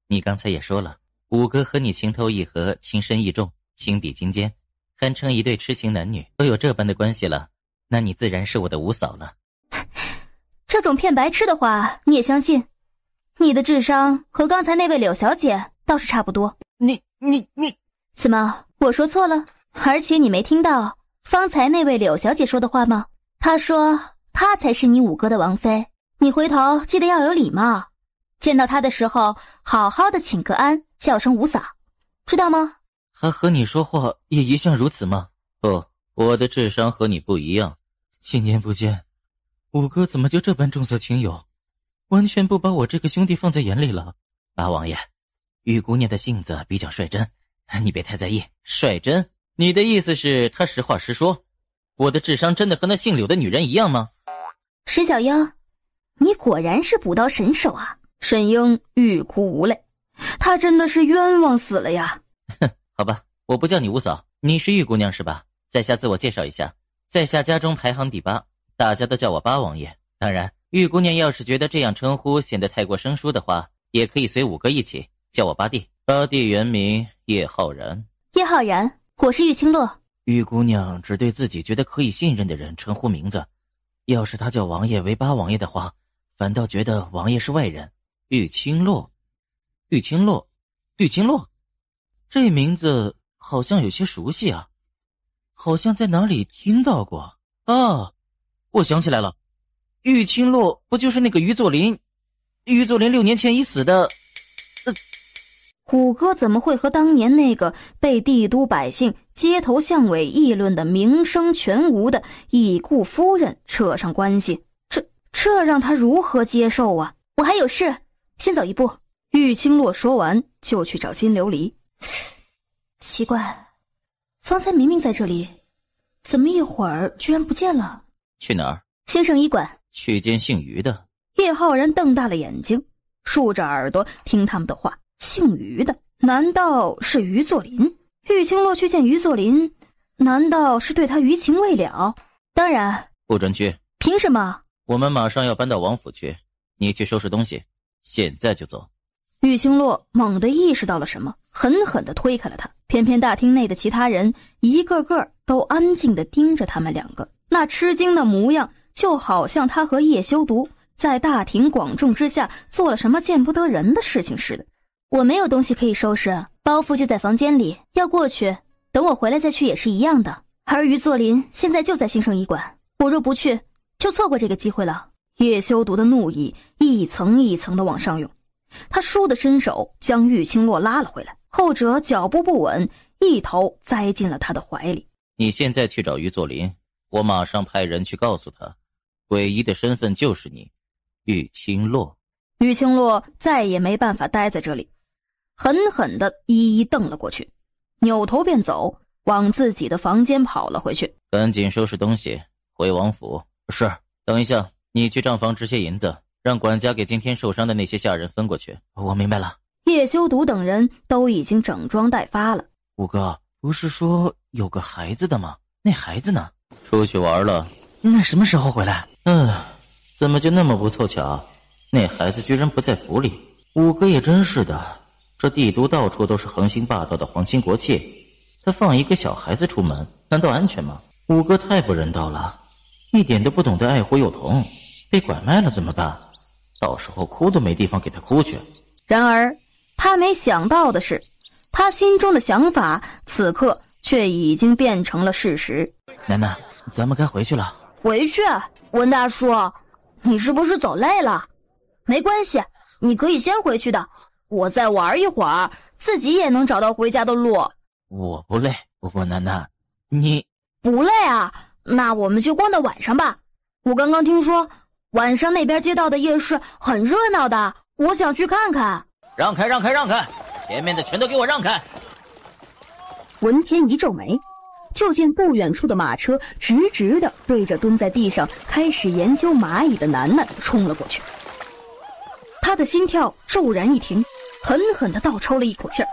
你刚才也说了，五哥和你情投意合，情深意重，情比金坚，堪称一对痴情男女，都有这般的关系了，那你自然是我的五嫂了。这种骗白痴的话你也相信？你的智商和刚才那位柳小姐倒是差不多。你怎么，我说错了？而且你没听到方才那位柳小姐说的话吗？她说她才是你五哥的王妃，你回头记得要有礼貌，见到她的时候好好的请个安，叫声五嫂，知道吗？还和你说话也一向如此吗？不，我的智商和你不一样。几年不见，五哥怎么就这般重色轻友，完全不把我这个兄弟放在眼里了。八王爷，玉姑娘的性子比较率真，你别太在意。率真？你的意思是她实话实说？我的智商真的和那姓柳的女人一样吗？石小英，你果然是捕刀神手啊！沈英欲哭无泪，她真的是冤枉死了呀！哼，好吧，我不叫你五嫂，你是玉姑娘是吧？在下自我介绍一下，在下家中排行第8，大家都叫我八王爷。当然，玉姑娘要是觉得这样称呼显得太过生疏的话，也可以随五哥一起叫我八弟。八弟原名叶浩然。叶浩然，我是玉清洛。玉姑娘只对自己觉得可以信任的人称呼名字，要是她叫王爷为八王爷的话，反倒觉得王爷是外人。玉清洛，这名字好像有些熟悉啊，好像在哪里听到过啊！我想起来了，玉清洛不就是那个于作霖6年前已死的？五哥怎么会和当年那个被帝都百姓街头巷尾议论的名声全无的已故夫人扯上关系？这让他如何接受啊？我还有事，先走一步。玉清洛说完就去找金琉璃。奇怪，方才明明在这里，怎么一会儿居然不见了？去哪儿？兴盛医馆。去见姓于的。叶浩然瞪大了眼睛，竖着耳朵听他们的话。姓于的，难道是于作霖？玉清洛去见于作霖，难道是对他余情未了？当然不准去。凭什么？我们马上要搬到王府去，你去收拾东西，现在就走。玉清洛猛地意识到了什么，狠狠地推开了他。偏偏大厅内的其他人一个个都安静地盯着他们两个，那吃惊的模样就好像他和叶修毒在大庭广众之下做了什么见不得人的事情似的。我没有东西可以收拾，包袱就在房间里，要过去等我回来再去也是一样的。而于作霖现在就在兴盛医馆，我若不去就错过这个机会了。叶修毒的怒意一层一层的往上涌，他倏地伸手将玉清洛拉了回来，后者脚步不稳，一头栽进了他的怀里。你现在去找于作霖，我马上派人去告诉他，诡异的身份就是你，玉清洛。玉清洛再也没办法待在这里，狠狠地一一瞪了过去，扭头便走，往自己的房间跑了回去。赶紧收拾东西回王府。是。等一下，你去账房支些银子，让管家给今天受伤的那些下人分过去。我明白了。叶修毒等人都已经整装待发了。五哥，不是说有个孩子的吗？那孩子呢？出去玩了。那什么时候回来？怎么就那么不凑巧？那孩子居然不在府里。五哥也真是的，这帝都到处都是横行霸道的皇亲国戚，他放一个小孩子出门，难道安全吗？五哥太不人道了，一点都不懂得爱护幼童，被拐卖了怎么办？到时候哭都没地方给他哭去。然而他没想到的是，他心中的想法此刻却已经变成了事实。楠楠，咱们该回去了。回去？文大叔，你是不是走累了？没关系，你可以先回去的，我再玩一会儿，自己也能找到回家的路。我不累，不过楠楠，你不累啊？那我们就逛到晚上吧。我刚刚听说晚上那边街道的夜市很热闹的，我想去看看。让开，让开，让开！前面的全都给我让开！文天一皱眉，就见不远处的马车直直地对着蹲在地上开始研究蚂蚁的楠楠冲了过去。他的心跳骤然一停，狠狠地倒抽了一口气儿，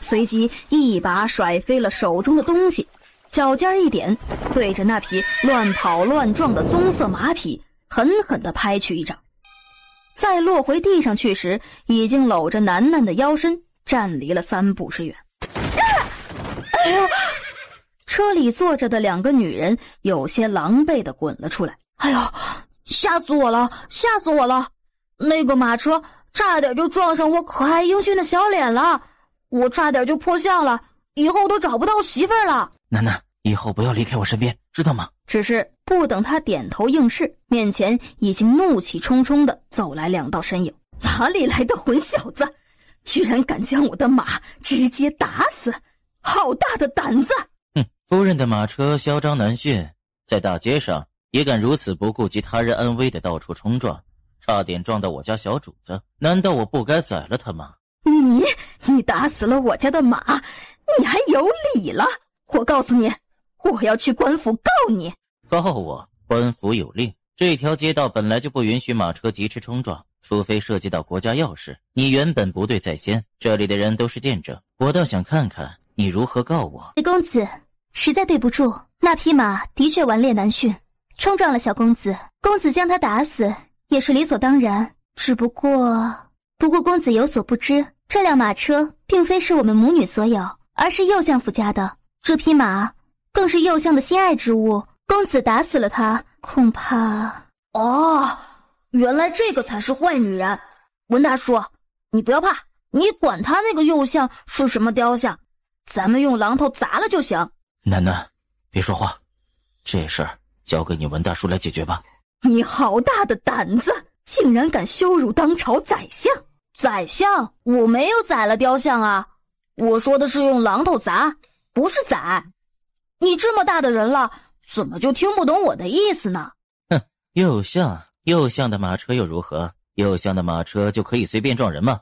随即一把甩飞了手中的东西，脚尖一点，对着那匹乱跑乱撞的棕色马匹狠狠地拍去一掌。再落回地上去时，已经搂着楠楠的腰身站离了3步之远。哎呦！车里坐着的2个女人有些狼狈地滚了出来。哎呦，吓死我了，吓死我了！那个马车差点就撞上我可爱英俊的小脸了，我差点就破相了，以后都找不到媳妇儿了。楠楠，以后不要离开我身边，知道吗？只是不等他点头应是，面前已经怒气冲冲地走来2道身影。哪里来的混小子，居然敢将我的马直接打死，好大的胆子！夫人的马车嚣张难驯，在大街上也敢如此不顾及他人安危的到处冲撞，差点撞到我家小主子，难道我不该宰了他吗？你打死了我家的马，你还有理了？我告诉你，我要去官府告你。告我？官府有令，这条街道本来就不允许马车疾驰冲撞，除非涉及到国家要事。你原本不对在先，这里的人都是见证，我倒想看看你如何告我。公子，实在对不住，那匹马的确顽劣难驯，冲撞了小公子，公子将他打死也是理所当然。只不过公子有所不知，这辆马车并非是我们母女所有，而是右相府家的。这匹马更是右相的心爱之物，公子打死了他，恐怕……哦，原来这个才是坏女人。文大叔，你不要怕，你管他那个右相是什么雕像，咱们用榔头砸了就行。楠楠，别说话，这事儿交给你文大叔来解决吧。你好大的胆子，竟然敢羞辱当朝宰相！宰相？我没有宰了雕像啊，我说的是用榔头砸，不是宰。你这么大的人了，怎么就听不懂我的意思呢？右相的马车又如何？右相的马车就可以随便撞人吗？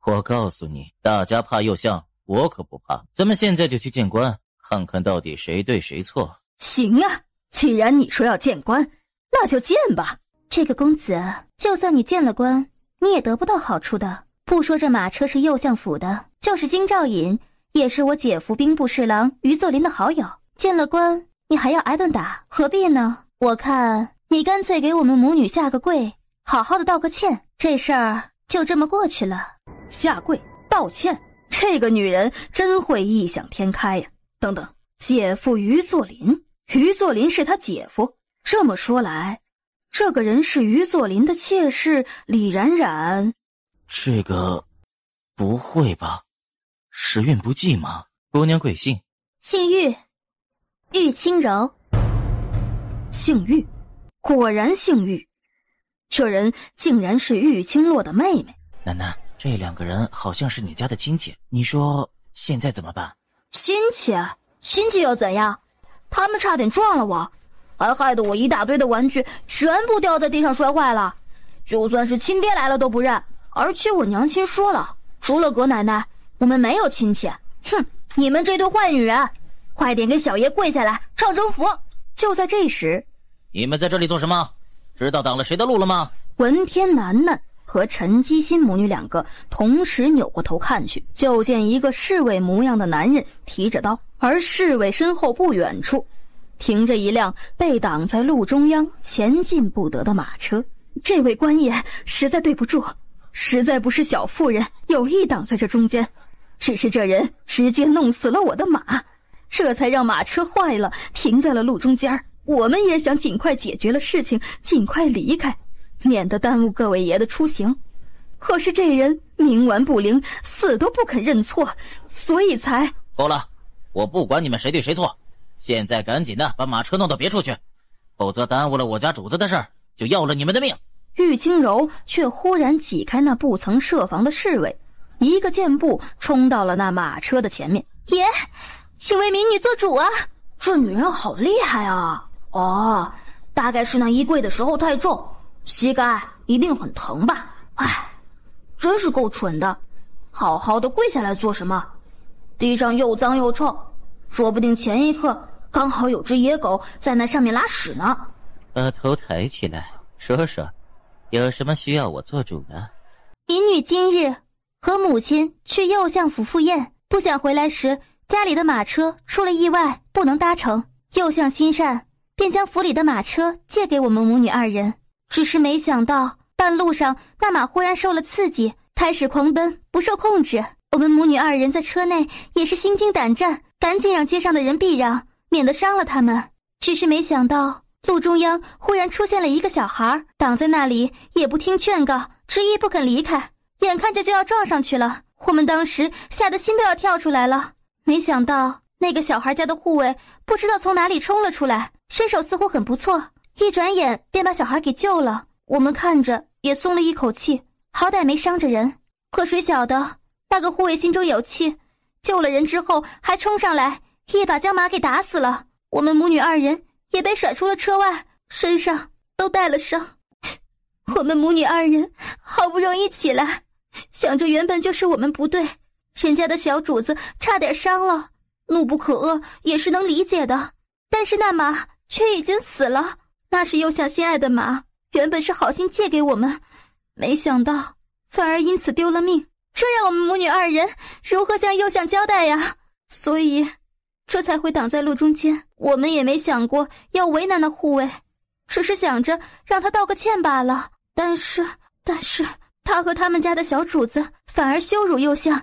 我告诉你，大家怕右相，我可不怕。咱们现在就去见官，看看到底谁对谁错。行啊，既然你说要见官，那就见吧。这个公子，就算你见了官，你也得不到好处的。不说这马车是右相府的，就是京兆尹，也是我姐夫兵部侍郎于作霖的好友。见了官，你还要挨顿打，何必呢？我看你干脆给我们母女下个跪，好好的道个歉，这事儿就这么过去了。下跪道歉，这个女人真会异想天开呀！等等，姐夫于作霖，于作霖是他姐夫。这么说来，这个人是于作霖的妾室李冉冉。这个不会吧？时运不济吗？姑娘贵姓？姓玉，玉轻柔。姓玉，果然姓玉。这人竟然是玉清洛的妹妹。楠楠，这2个人好像是你家的亲戚，你说现在怎么办？亲戚又怎样？他们差点撞了我，还害得我一大堆的玩具全部掉在地上摔坏了。就算是亲爹来了都不认，而且我娘亲说了，除了葛奶奶，我们没有亲戚。哼，你们这对坏女人，快点给小爷跪下来唱征服。就在这时，你们在这里做什么？知道挡了谁的路了吗？文天楠楠和陈基心母女2个同时扭过头看去，就见一个侍卫模样的男人提着刀，而侍卫身后不远处停着一辆被挡在路中央前进不得的马车。这位官爷实在对不住，实在不是小妇人有意挡在这中间，只是这人直接弄死了我的马，这才让马车坏了，停在了路中间。我们也想尽快解决了事情，尽快离开，免得耽误各位爷的出行。可是这人冥顽不灵，死都不肯认错，所以才……够了，我不管你们谁对谁错，现在赶紧的把马车弄到别处去，否则耽误了我家主子的事儿，就要了你们的命。玉清柔却忽然挤开那不曾设防的侍卫，一个箭步冲到了那马车的前面。爷，请为民女做主啊！这女人好厉害啊！哦，大概是那衣柜的时候太重，膝盖一定很疼吧？哎，真是够蠢的，好好的跪下来做什么？地上又脏又臭，说不定前一刻刚好有只野狗在那上面拉屎呢。把头抬起来，说说，有什么需要我做主的？民女今日和母亲去右相府赴宴，不想回来时家里的马车出了意外，不能搭乘。右相心善，便将府里的马车借给我们母女2人。只是没想到半路上那马忽然受了刺激，开始狂奔，不受控制。我们母女2人在车内也是心惊胆战，赶紧让街上的人避让，免得伤了他们。只是没想到路中央忽然出现了一个小孩，挡在那里也不听劝告，执意不肯离开，眼看着就要撞上去了。我们当时吓得心都要跳出来了。没想到那个小孩家的护卫不知道从哪里冲了出来，身手似乎很不错，一转眼便把小孩给救了。我们看着也松了一口气，好歹没伤着人。可谁晓得那个护卫心中有气，救了人之后还冲上来，一把将马给打死了。我们母女二人也被甩出了车外，身上都带了伤。我们母女二人好不容易起来，想着原本就是我们不对，人家的小主子差点伤了，怒不可遏也是能理解的。但是那马却已经死了，那是右相心爱的马，原本是好心借给我们，没想到反而因此丢了命，这让我们母女二人如何向右相交代呀？所以这才会挡在路中间。我们也没想过要为难那护卫，只是想着让他道个歉罢了。但是他和他们家的小主子反而羞辱右相，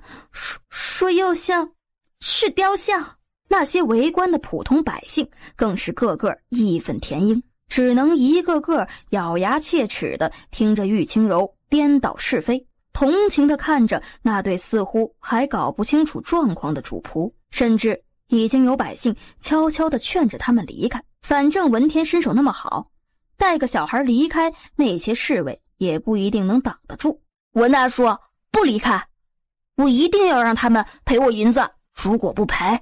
说右相是雕像。那些围观的普通百姓更是个个义愤填膺，只能一个个咬牙切齿地听着玉清柔颠倒是非，同情地看着那对似乎还搞不清楚状况的主仆，甚至已经有百姓悄悄地劝着他们离开。反正文天身手那么好，带个小孩离开，那些侍卫也不一定能挡得住。文大叔，不离开，我一定要让他们赔我银子，如果不赔，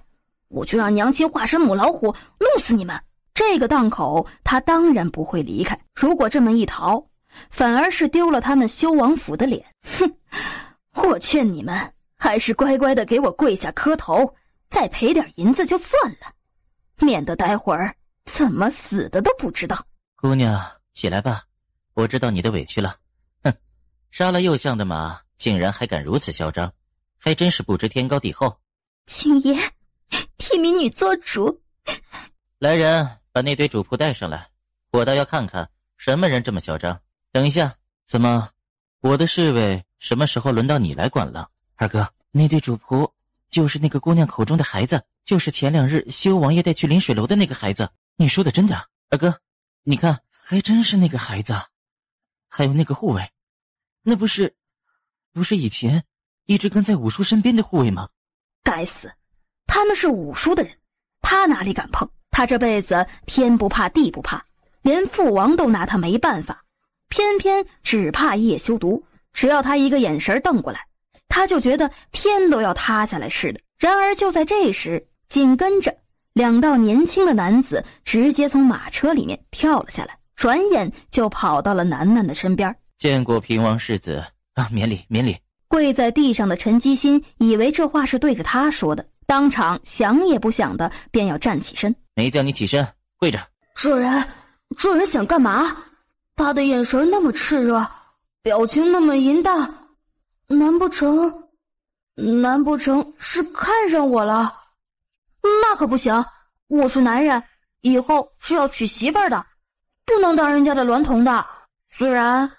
我就让娘亲化身母老虎弄死你们。这个档口他当然不会离开，如果这么一逃，反而是丢了他们修王府的脸。哼，我劝你们还是乖乖的给我跪下磕头，再赔点银子就算了，免得待会儿怎么死的都不知道。姑娘，起来吧，我知道你的委屈了。哼，杀了右相的马，竟然还敢如此嚣张，还真是不知天高地厚。请爷替民女做主。来人，把那堆主仆带上来，我倒要看看什么人这么嚣张。等一下，怎么我的侍卫什么时候轮到你来管了？二哥，那堆主仆就是那个姑娘口中的孩子，就是前2日修王爷带去临水楼的那个孩子。你说的真的？二哥，你看，还真是那个孩子。还有那个护卫，那不是以前一直跟在五叔身边的护卫吗？该死，他们是五叔的人，他哪里敢碰？他这辈子天不怕地不怕，连父王都拿他没办法，偏偏只怕叶修毒，只要他一个眼神瞪过来，他就觉得天都要塌下来似的。然而就在这时，紧跟着2道年轻的男子直接从马车里面跳了下来，转眼就跑到了楠楠的身边。见过平王世子啊，免礼免礼。跪在地上的陈基新以为这话是对着他说的，当场想也不想的便要站起身。没叫你起身，跪着。这人想干嘛？他的眼神那么炽热，表情那么淫荡，难不成是看上我了？那可不行，我是男人，以后是要娶媳妇儿的，不能当人家的娈童的。虽然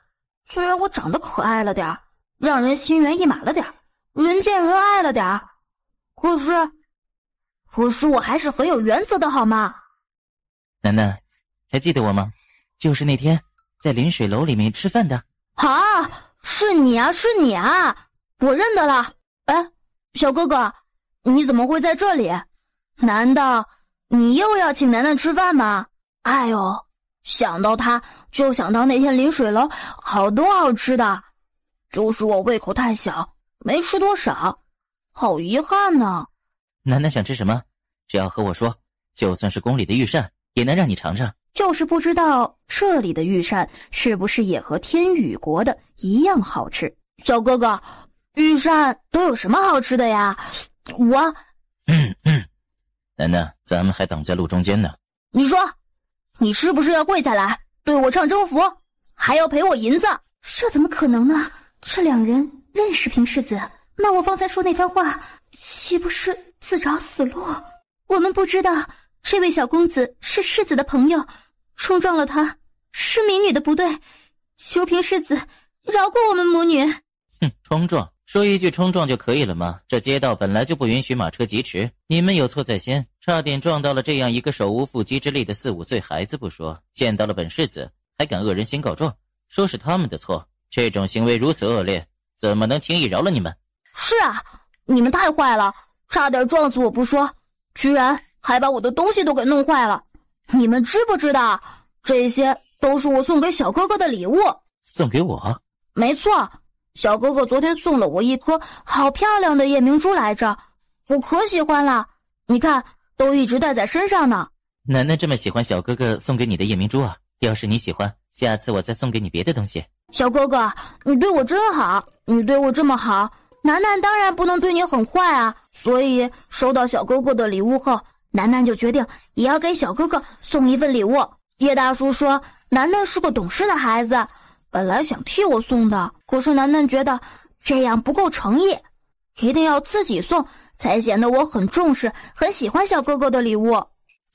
我长得可爱了点，让人心猿意马了点，人见人爱了点，可是我还是很有原则的好吗？楠楠，还记得我吗？就是那天在临水楼里面吃饭的。啊，是你啊，我认得了。哎，小哥哥，你怎么会在这里？难道你又要请楠楠吃饭吗？哎呦，想到他就想到那天临水楼好多好吃的，就是我胃口太小，没吃多少，好遗憾呢。楠楠想吃什么，只要和我说，就算是宫里的御膳也能让你尝尝。就是不知道这里的御膳是不是也和天宇国的一样好吃。小哥哥，御膳都有什么好吃的呀？楠楠，咱们还挡在路中间呢。你说，你是不是要跪下来对我唱征服，还要赔我银子？这怎么可能呢？这2人认识平世子，那我方才说那番话岂不是自找死路？我们不知道这位小公子是世子的朋友，冲撞了他是民女的不对，求平世子饶过我们母女。冲撞说一句冲撞就可以了吗？这街道本来就不允许马车疾驰，你们有错在先，差点撞到了这样一个手无缚鸡之力的4、5岁孩子不说，见到了本世子还敢恶人先告状，说是他们的错，这种行为如此恶劣，怎么能轻易饶了你们？是啊，你们太坏了，差点撞死我不说，居然还把我的东西都给弄坏了。你们知不知道，这些都是我送给小哥哥的礼物。送给我？没错，小哥哥昨天送了我一颗好漂亮的夜明珠来着，我可喜欢了，你看都一直戴在身上呢。楠楠这么喜欢小哥哥送给你的夜明珠啊？要是你喜欢，下次我再送给你别的东西。小哥哥，你对我真好，你对我这么好，楠楠当然不能对你很坏啊。所以收到小哥哥的礼物后，楠楠就决定也要给小哥哥送一份礼物。叶大叔说楠楠是个懂事的孩子，本来想替我送的，可是楠楠觉得这样不够诚意，一定要自己送才显得我很重视很喜欢小哥哥的礼物。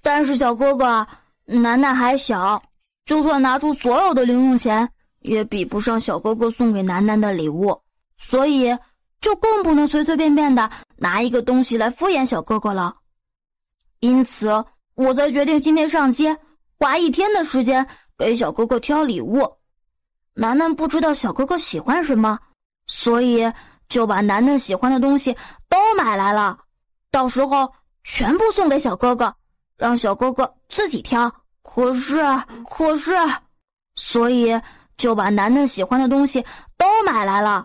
但是小哥哥，楠楠还小，就算拿出所有的零用钱也比不上小哥哥送给楠楠的礼物，所以就更不能随随便便的拿一个东西来敷衍小哥哥了。因此我才决定今天上街花1天的时间给小哥哥挑礼物。楠楠不知道小哥哥喜欢什么，所以就把楠楠喜欢的东西都买来了，到时候全部送给小哥哥，让小哥哥自己挑。可是，所以就把楠楠喜欢的东西都买来了，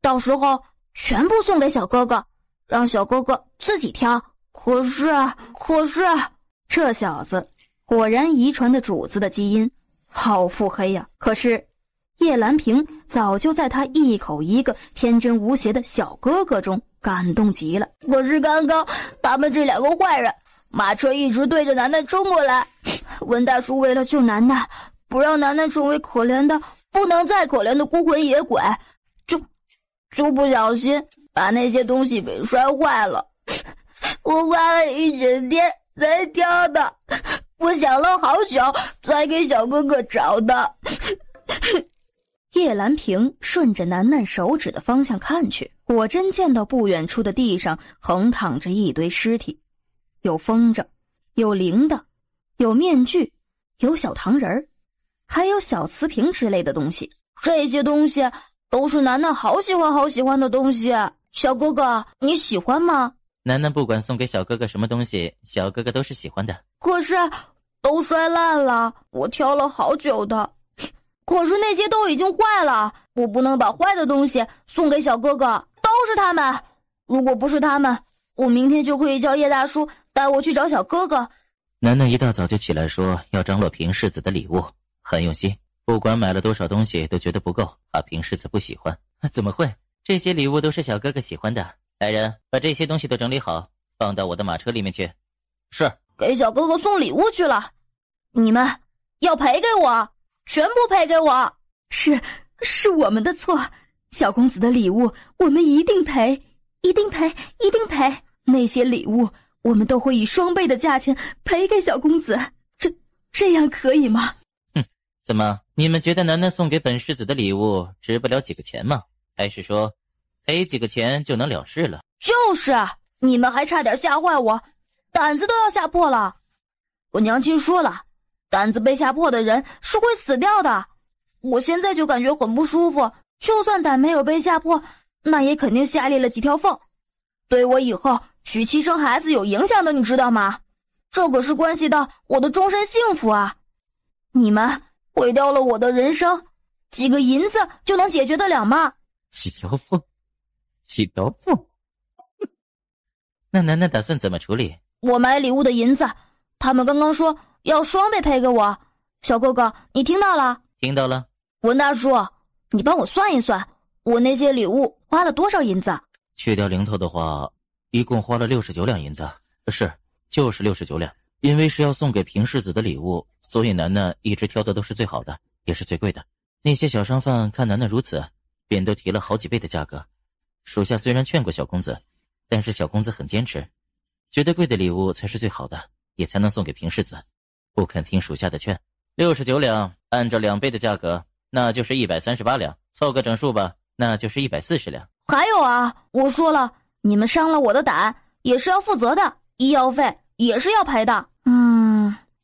到时候全部送给小哥哥，让小哥哥自己挑。可是，这小子果然遗传的主子的基因，好腹黑呀！可是叶兰萍早就在他一口一个天真无邪的小哥哥中感动极了。可是刚刚他们这2个坏人，马车一直对着楠楠冲过来，文大叔为了救楠楠，不让楠楠成为可怜的不能再可怜的孤魂野鬼，就不小心把那些东西给摔坏了。我花了一整天才挑的，我想了好久才给小哥哥找的。叶兰萍顺着楠楠手指的方向看去，果真见到不远处的地上横躺着一堆尸体，有风筝，有铃铛，有面具，有小糖人儿，还有小瓷瓶之类的东西。这些东西都是楠楠好喜欢的东西。小哥哥，你喜欢吗？楠楠不管送给小哥哥什么东西，小哥哥都是喜欢的。可是都摔烂了，我挑了好久的。可是那些都已经坏了，我不能把坏的东西送给小哥哥，都是他们。如果不是他们，我明天就可以叫叶大叔带我去找小哥哥。楠楠一大早就起来说要张罗平世子的礼物，很用心，不管买了多少东西都觉得不够，怕平世子不喜欢。怎么会？这些礼物都是小哥哥喜欢的。来人，把这些东西都整理好，放到我的马车里面去。是。给小哥哥送礼物去了，你们要赔给我，全部赔给我。是我们的错，小公子的礼物我们一定赔，一定赔。那些礼物我们都会以双倍的价钱赔给小公子，这样可以吗？怎么，你们觉得楠楠送给本世子的礼物值不了几个钱吗？还是说赔几个钱就能了事了？就是你们还差点吓坏我，胆子都要吓破了。我娘亲说了，胆子被吓破的人是会死掉的。我现在就感觉很不舒服，就算胆没有被吓破，那也肯定吓裂了几条缝，对我以后娶妻生孩子有影响的，你知道吗？这可是关系到我的终身幸福啊！你们毁掉了我的人生，几个银子就能解决得了吗？几条缝？那楠楠打算怎么处理？我买礼物的银子，他们刚刚说要双倍赔给我。小哥哥，你听到了？听到了。文大叔，你帮我算一算，我那些礼物花了多少银子？去掉零头的话，一共花了69两银子。就是69两。因为是要送给平世子的礼物，所以楠楠一直挑的都是最好的，也是最贵的。那些小商贩看楠楠如此，便都提了好几倍的价格。属下虽然劝过小公子，但是小公子很坚持，觉得贵的礼物才是最好的，也才能送给平世子，不肯听属下的劝。69两，按照2倍的价格，那就是138两，凑个整数吧，那就是140两。还有啊，我说了，你们伤了我的胆，也是要负责的，医药费也是要赔的。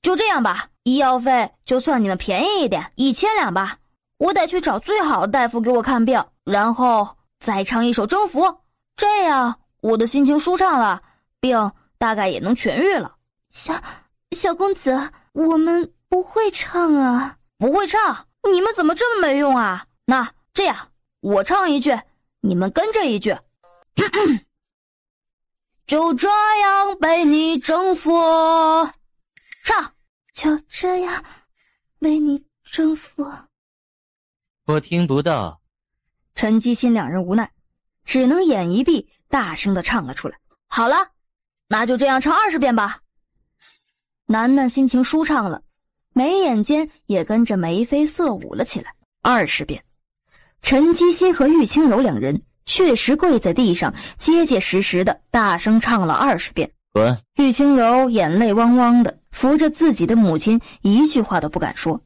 就这样吧，医药费就算你们便宜一点，1000两吧。我得去找最好的大夫给我看病，然后再唱一首征服，这样我的心情舒畅了，病大概也能痊愈了。小公子，我们不会唱啊。不会唱？你们怎么这么没用啊？那这样，我唱一句，你们跟着一句。就这样被你征服。唱。就这样被你征服。我听不到。陈基新两人无奈，只能眼一闭，大声地唱了出来。好了，那就这样唱20遍吧。楠楠心情舒畅了，眉眼间也跟着眉飞色舞了起来。20遍。陈基新和玉清柔两人确实跪在地上，结结实实的大声唱了20遍。滚！玉清柔眼泪汪汪的扶着自己的母亲，一句话都不敢说，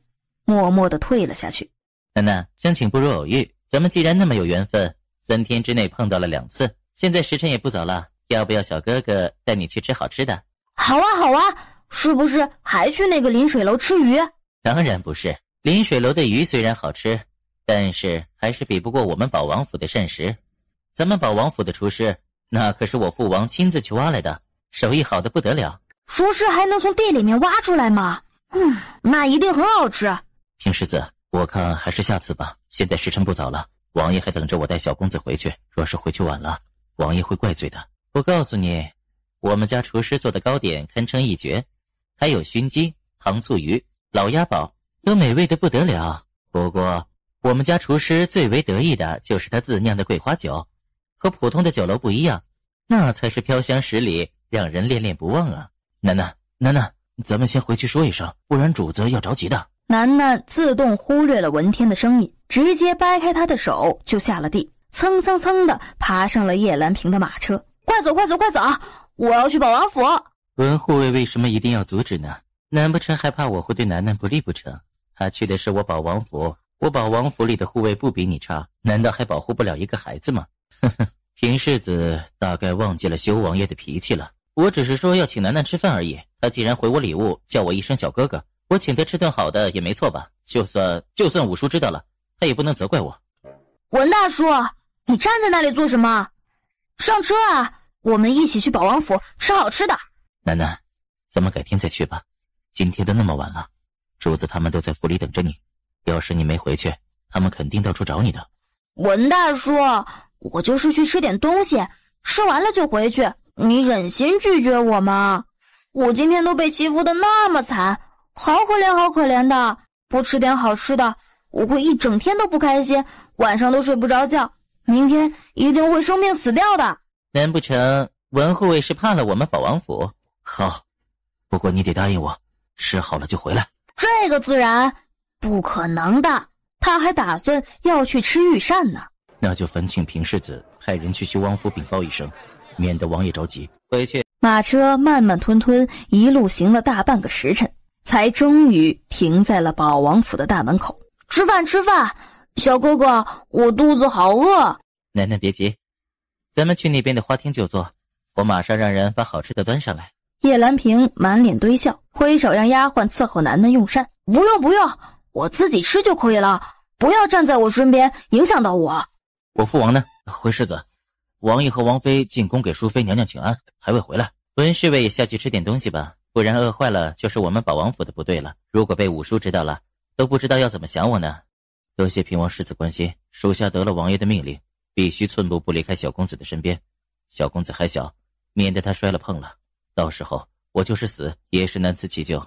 默默地退了下去。楠楠，相请不如偶遇，咱们既然那么有缘分，3天之内碰到了2次，现在时辰也不早了，要不要小哥哥带你去吃好吃的？好啊好啊，是不是还去那个临水楼吃鱼？当然不是，临水楼的鱼虽然好吃，但是还是比不过我们保王府的膳食。咱们保王府的厨师，那可是我父王亲自去挖来的，手艺好的不得了。厨师还能从地里面挖出来吗？那一定很好吃。平世子，我看还是下次吧，现在时辰不早了，王爷还等着我带小公子回去，若是回去晚了，王爷会怪罪的。我告诉你，我们家厨师做的糕点堪称一绝，还有熏鸡、糖醋鱼、老鸭煲，都美味的不得了。不过我们家厨师最为得意的就是他自酿的桂花酒，和普通的酒楼不一样，那才是飘香十里，让人恋恋不忘啊。楠楠，咱们先回去说一声，不然主子要着急的。楠楠自动忽略了文天的声音，直接掰开他的手就下了地，蹭蹭蹭的爬上了叶兰萍的马车。快走快走快走，我要去保王府。文护卫为什么一定要阻止呢？难不成还怕我会对楠楠不利不成？他去的是我保王府，我保王府里的护卫不比你差，难道还保护不了一个孩子吗？呵呵，平世子大概忘记了修王爷的脾气了。我只是说要请楠楠吃饭而已，他既然回我礼物，叫我一声小哥哥，我请他吃顿好的也没错吧？就算五叔知道了，他也不能责怪我。文大叔，你站在那里做什么？上车啊，我们一起去保王府吃好吃的。楠楠，咱们改天再去吧，今天都那么晚了，主子他们都在府里等着你，要是你没回去，他们肯定到处找你的。文大叔，我就是去吃点东西，吃完了就回去，你忍心拒绝我吗？我今天都被欺负的那么惨，好可怜好可怜的，不吃点好吃的，我会一整天都不开心，晚上都睡不着觉，明天一定会生病死掉的。难不成文护卫是怕了我们保王府？好，不过你得答应我，吃好了就回来。这个自然不可能的，他还打算要去吃御膳呢。那就烦请平世子派人去修王府禀报一声，免得王爷着急。回去。马车慢慢吞吞一路行了大半个时辰，才终于停在了保王府的大门口。吃饭吃饭，小哥哥，我肚子好饿。楠楠别急，咱们去那边的花厅就坐，我马上让人把好吃的端上来。叶兰萍满脸堆笑，挥手让丫鬟伺候楠楠用膳。不用不用，我自己吃就可以了，不要站在我身边影响到我。我父王呢？回世子，王爷和王妃进宫给淑妃娘娘请安，还未回来。文侍卫也下去吃点东西吧，不然饿坏了就是我们保王府的不对了。如果被五叔知道了，都不知道要怎么想我呢。多谢平王世子关心，属下得了王爷的命令，必须寸步不离开小公子的身边。小公子还小，免得他摔了碰了，到时候我就是死也是难辞其咎。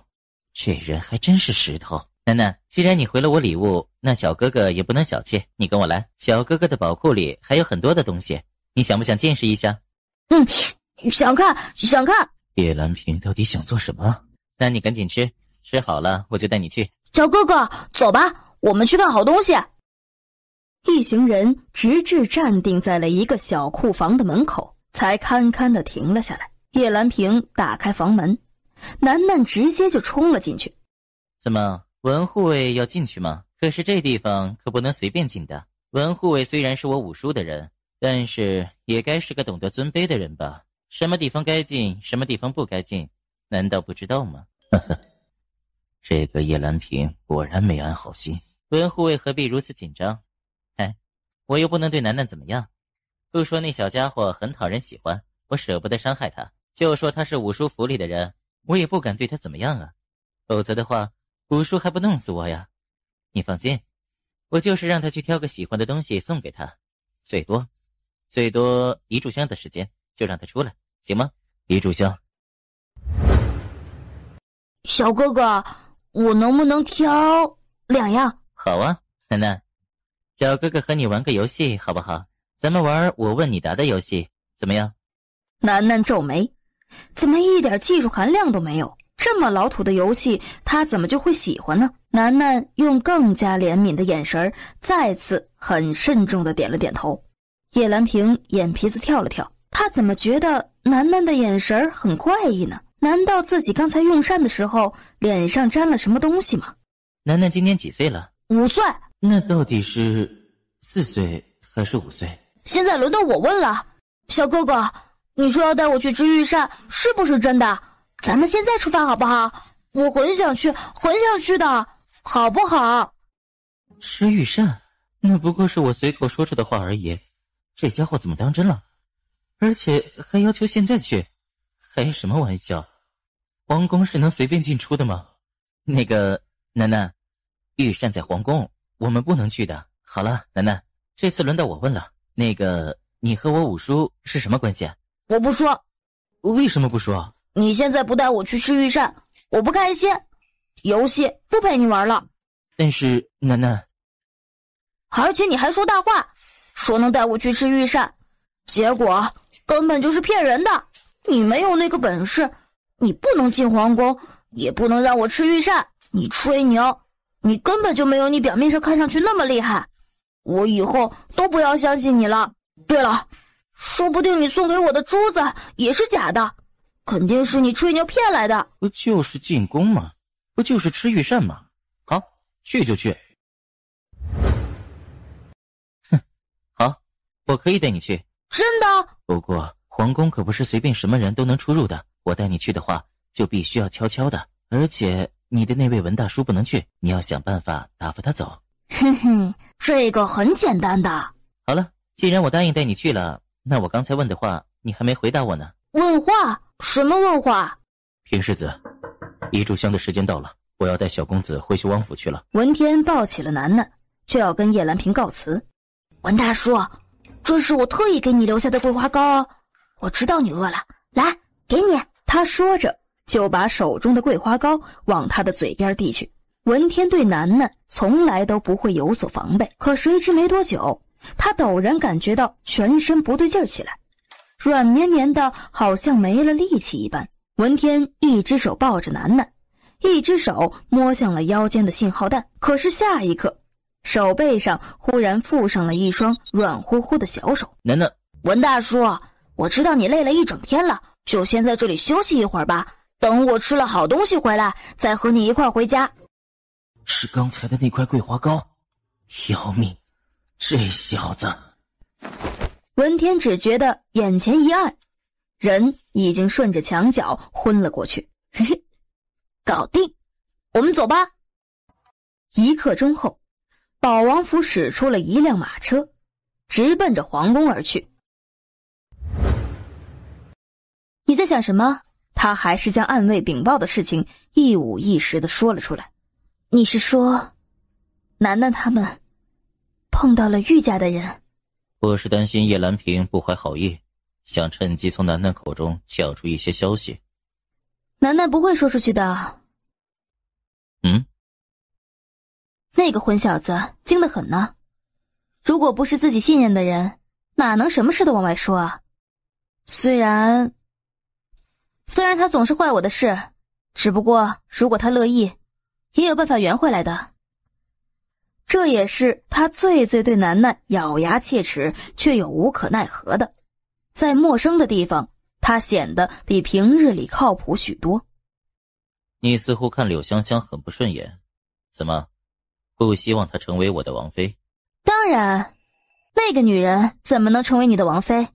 这人还真是石头。楠楠，既然你回了我礼物，那小哥哥也不能小气，你跟我来，小哥哥的宝库里还有很多的东西，你想不想见识一下？想看。叶兰萍到底想做什么？那你赶紧吃，吃好了我就带你去。小哥哥，走吧，我们去看好东西。一行人直至站定在了一个小库房的门口，才堪堪地停了下来。叶兰萍打开房门，楠楠直接就冲了进去。怎么，文护卫要进去吗？可是这地方可不能随便进的。文护卫虽然是我五叔的人，但是也该是个懂得尊卑的人吧？什么地方该进，什么地方不该进，难道不知道吗？呵呵，这个叶兰萍果然没安好心。文护卫何必如此紧张？哎，我又不能对楠楠怎么样。不说那小家伙很讨人喜欢，我舍不得伤害他；就说他是五叔府里的人，我也不敢对他怎么样啊。否则的话，五叔还不弄死我呀？你放心，我就是让他去挑个喜欢的东西送给他，最多一炷香的时间就让他出来，行吗？一炷香。小哥哥，我能不能挑2样？好啊，楠楠，找哥哥和你玩个游戏好不好？咱们玩我问你答的游戏，怎么样？楠楠皱眉，怎么一点技术含量都没有？这么老土的游戏，他怎么就会喜欢呢？楠楠用更加怜悯的眼神再次很慎重地点了点头。叶兰萍眼皮子跳了跳，她怎么觉得楠楠的眼神很怪异呢？难道自己刚才用膳的时候脸上沾了什么东西吗？楠楠今年几岁了？5岁。那到底是4岁还是5岁？现在轮到我问了，小哥哥，你说要带我去吃御膳，是不是真的？咱们现在出发好不好？我很想去的，好不好？吃御膳？那不过是我随口说出的话而已，这家伙怎么当真了？而且还要求现在去，开什么玩笑？皇宫是能随便进出的吗？那个楠楠，御膳在皇宫，我们不能去的。好了，楠楠，这次轮到我问了，那个你和我五叔是什么关系啊？我不说。为什么不说？你现在不带我去吃御膳，我不开心，游戏不陪你玩了。但是楠楠，而且你还说大话，说能带我去吃御膳，结果根本就是骗人的。你没有那个本事，你不能进皇宫，也不能让我吃御膳。你吹牛，你根本就没有你表面上看上去那么厉害。我以后都不要相信你了。对了，说不定你送给我的珠子也是假的，肯定是你吹牛骗来的。不就是进宫吗？不就是吃御膳吗？好，去就去。哼，好，我可以带你去。真的？不过皇宫可不是随便什么人都能出入的，我带你去的话就必须要悄悄的，而且你的那位文大叔不能去，你要想办法打发他走。哼哼，这个很简单的。好了，既然我答应带你去了，那我刚才问的话你还没回答我呢。问话？什么问话？平世子，一炷香的时间到了，我要带小公子回去王府去了。文天抱起了楠楠，就要跟叶兰萍告辞。文大叔，这是我特意给你留下的桂花糕哦，我知道你饿了，来，给你。他说着就把手中的桂花糕往他的嘴边递去。文天对楠楠从来都不会有所防备，可谁知没多久，他陡然感觉到全身不对劲儿起来，软绵绵的，好像没了力气一般。文天一只手抱着楠楠，一只手摸向了腰间的信号弹，可是下一刻，手背上忽然附上了一双软乎乎的小手。楠楠，文大叔，我知道你累了一整天了，就先在这里休息一会儿吧，等我吃了好东西回来，再和你一块回家。是刚才的那块桂花糕，要命！这小子。文天只觉得眼前一暗，人已经顺着墙角昏了过去。嘿嘿，搞定，我们走吧。1刻钟后，保王府驶出了一辆马车，直奔着皇宫而去。你在想什么？他还是将暗卫禀报的事情一五一十地说了出来。你是说，楠楠他们碰到了玉家的人？我是担心叶兰萍不怀好意，想趁机从楠楠口中抢出一些消息。楠楠不会说出去的。那个混小子精得很呢，如果不是自己信任的人，哪能什么事都往外说啊？虽然他总是坏我的事，只不过如果他乐意，也有办法圆回来的。这也是他最对楠楠咬牙切齿却又无可奈何的。在陌生的地方，他显得比平日里靠谱许多。你似乎看柳香香很不顺眼，怎么不希望她成为我的王妃？当然，那个女人怎么能成为你的王妃？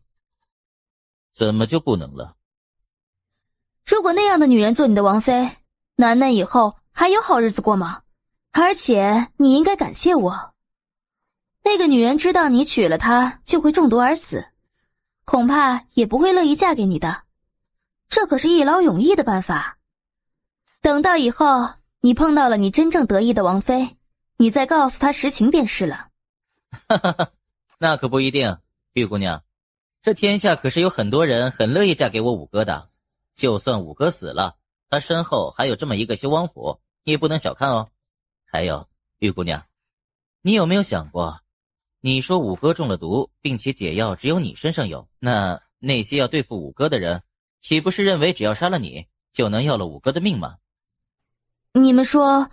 怎么就不能了？如果那样的女人做你的王妃，楠楠以后还有好日子过吗？而且你应该感谢我。那个女人知道你娶了她就会中毒而死，恐怕也不会乐意嫁给你的。这可是一劳永逸的办法。等到以后你碰到了你真正得意的王妃，你再告诉她实情便是了。哈哈哈，那可不一定，玉姑娘，这天下可是有很多人很乐意嫁给我五哥的。就算五哥死了，他身后还有这么一个修王府，你也不能小看哦。还有，玉姑娘，你有没有想过，你说五哥中了毒，并且解药只有你身上有，那些要对付五哥的人，岂不是认为只要杀了你，就能要了五哥的命吗？你们说，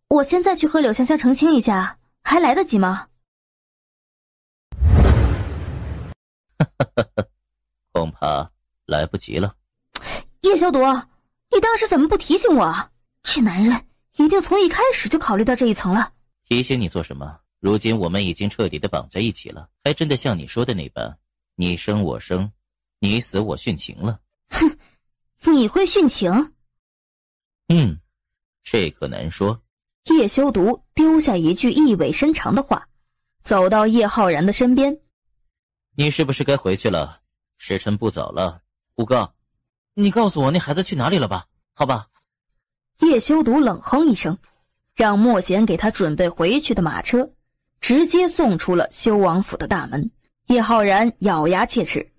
我现在去和柳香香澄清一下，还来得及吗？恐怕来不及了。叶小朵，你当时怎么不提醒我啊？这男人一定从一开始就考虑到这一层了。提醒你做什么？如今我们已经彻底的绑在一起了，还真的像你说的那般，你生我生，你死我殉情了。哼，你会殉情？这可难说。叶修毒丢下一句意味深长的话，走到叶浩然的身边。你是不是该回去了？时辰不早了。五哥，你告诉我那孩子去哪里了吧？好吧。叶修毒冷哼一声，让莫贤给他准备回去的马车，直接送出了修王府的大门。叶浩然咬牙切齿，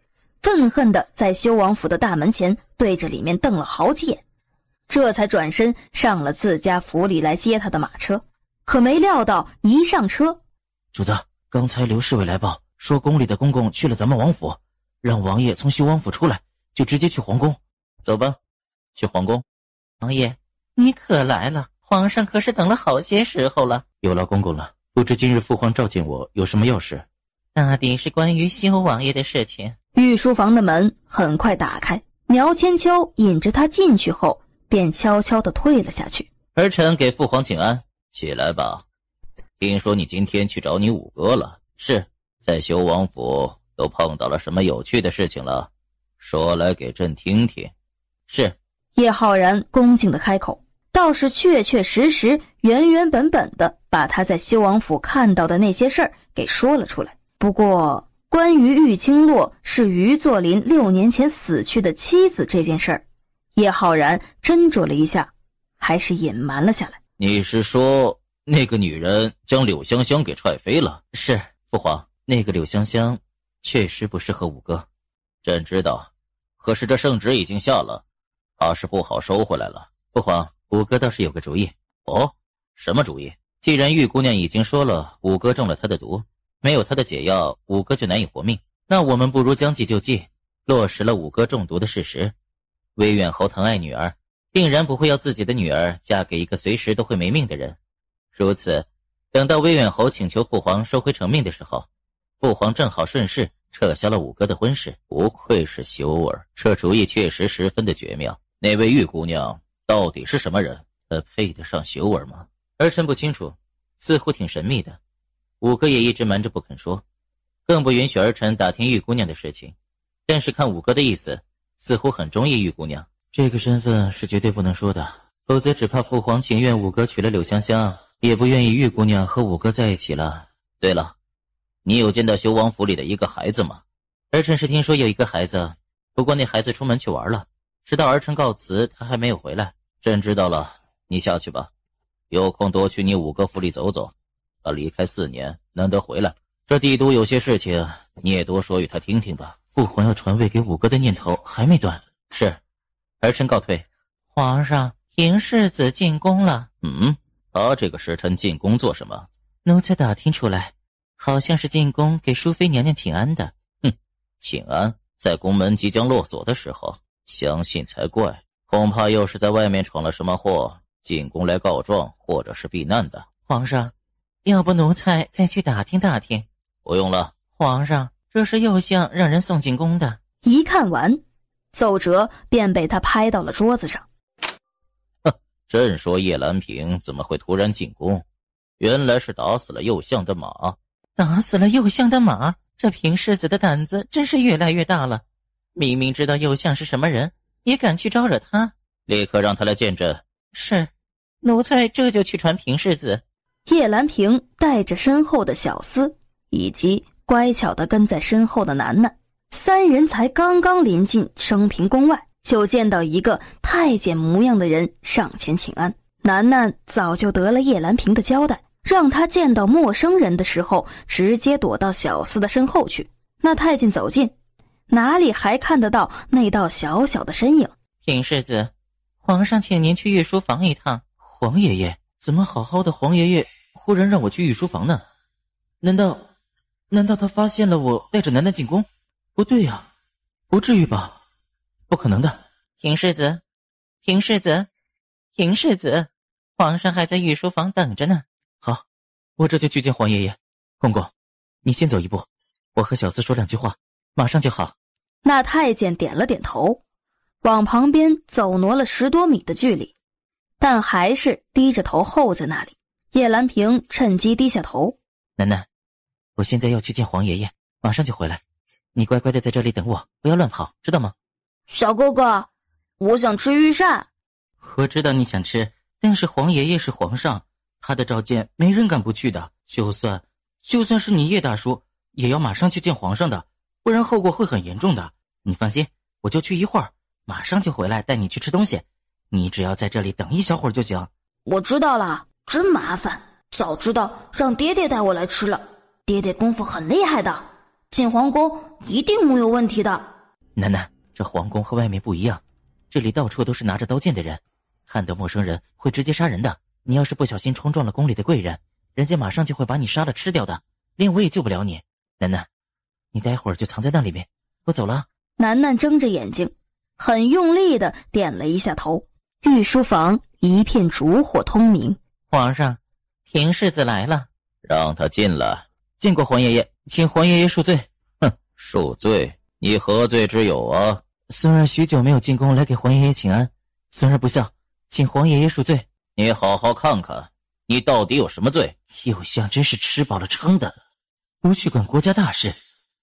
愤恨地在修王府的大门前对着里面瞪了好几眼，这才转身上了自家府里来接他的马车。可没料到一上车，主子，刚才刘侍卫来报说宫里的公公去了咱们王府，让王爷从修王府出来就直接去皇宫。走吧，去皇宫。王爷，你可来了，皇上可是等了好些时候了。有劳公公了，不知今日父皇召见我有什么要事？大抵是关于修王爷的事情。御书房的门很快打开，苗千秋引着他进去后便悄悄地退了下去。儿臣给父皇请安，起来吧。听说你今天去找你五哥了，是在修王府都碰到了什么有趣的事情了？说来给朕听听。是。叶浩然恭敬地开口，倒是确确实实原原本本的把他在修王府看到的那些事儿给说了出来。不过关于玉清洛是于作霖6年前死去的妻子这件事儿，叶浩然斟酌了一下，还是隐瞒了下来。你是说那个女人将柳香香给踹飞了？是，父皇，那个柳香香确实不适合五哥。朕知道，可是这圣旨已经下了，怕是不好收回来了。父皇，五哥倒是有个主意。哦，什么主意？既然玉姑娘已经说了五哥中了她的毒，没有她的解药，五哥就难以活命，那我们不如将计就计，落实了五哥中毒的事实。威远侯疼爱女儿，定然不会要自己的女儿嫁给一个随时都会没命的人。如此，等到威远侯请求父皇收回成命的时候，父皇正好顺势撤销了五哥的婚事。不愧是修儿，这主意确实十分的绝妙。那位玉姑娘到底是什么人？她配得上修儿吗？儿臣不清楚，似乎挺神秘的。五哥也一直瞒着不肯说，更不允许儿臣打听玉姑娘的事情。但是看五哥的意思，似乎很中意玉姑娘。这个身份是绝对不能说的，否则只怕父皇情愿五哥娶了柳香香，也不愿意玉姑娘和五哥在一起了。对了，你有见到修王府里的一个孩子吗？儿臣是听说有一个孩子，不过那孩子出门去玩了，直到儿臣告辞他还没有回来。朕知道了，你下去吧，有空多去你五哥府里走走。他离开4年，难得回来，这帝都有些事情，你也多说与他听听吧。父皇要传位给五哥的念头还没断。是，儿臣告退。皇上，嬴世子进宫了。他这个时辰进宫做什么？奴才打听出来，好像是进宫给淑妃娘娘请安的。请安，在宫门即将落锁的时候，相信才怪。恐怕又是在外面闯了什么祸，进宫来告状或者是避难的。皇上，要不奴才再去打听打听？不用了。皇上，这是右相让人送进宫的。一看完，奏折便被他拍到了桌子上。朕说叶兰萍怎么会突然进宫？原来是打死了右相的马。打死了右相的马，这平世子的胆子真是越来越大了。明明知道右相是什么人，也敢去招惹他。立刻让他来见朕。是，奴才这就去传平世子。叶兰萍带着身后的小厮，以及乖巧的跟在身后的楠楠，三人才刚刚临近升平宫外，就见到一个太监模样的人上前请安。楠楠早就得了叶兰萍的交代，让他见到陌生人的时候直接躲到小厮的身后去。那太监走近，哪里还看得到那道小小的身影？平世子，皇上请您去御书房一趟。皇爷爷，怎么好好的皇爷爷忽然让我去御书房呢？难道他发现了我带着楠楠进宫？不对呀，不至于吧？不可能的。平世子，平世子，平世子，皇上还在御书房等着呢。好，我这就去见皇爷爷。公公，你先走一步，我和小厮说两句话，马上就好。那太监点了点头，往旁边走挪了10多米的距离，但还是低着头候在那里。叶兰萍趁机低下头。楠楠，我现在要去见皇爷爷，马上就回来，你乖乖的在这里等我，不要乱跑，知道吗？小哥哥，我想吃御膳。我知道你想吃，但是皇爷爷是皇上，他的召见没人敢不去的，就算是你叶大叔也要马上去见皇上的，不然后果会很严重的。你放心，我就去一会儿，马上就回来带你去吃东西，你只要在这里等一小会儿就行。我知道了，真麻烦，早知道让爹爹带我来吃了，爹爹功夫很厉害的，进皇宫一定没有问题的。楠楠，这皇宫和外面不一样，这里到处都是拿着刀剑的人，看到陌生人会直接杀人的，你要是不小心冲撞了宫里的贵人，人家马上就会把你杀了吃掉的，连我也救不了你。楠楠，你待会儿就藏在那里面，我走了。楠楠睁着眼睛，很用力地点了一下头。御书房一片烛火通明。皇上，平世子来了。让他进来。见过皇爷爷，请皇爷爷恕罪。哼，恕罪？你何罪之有啊？孙儿许久没有进宫来给皇爷爷请安，孙儿不孝，请皇爷爷恕罪。你好好看看，你到底有什么罪？右相真是吃饱了撑的，不去管国家大事，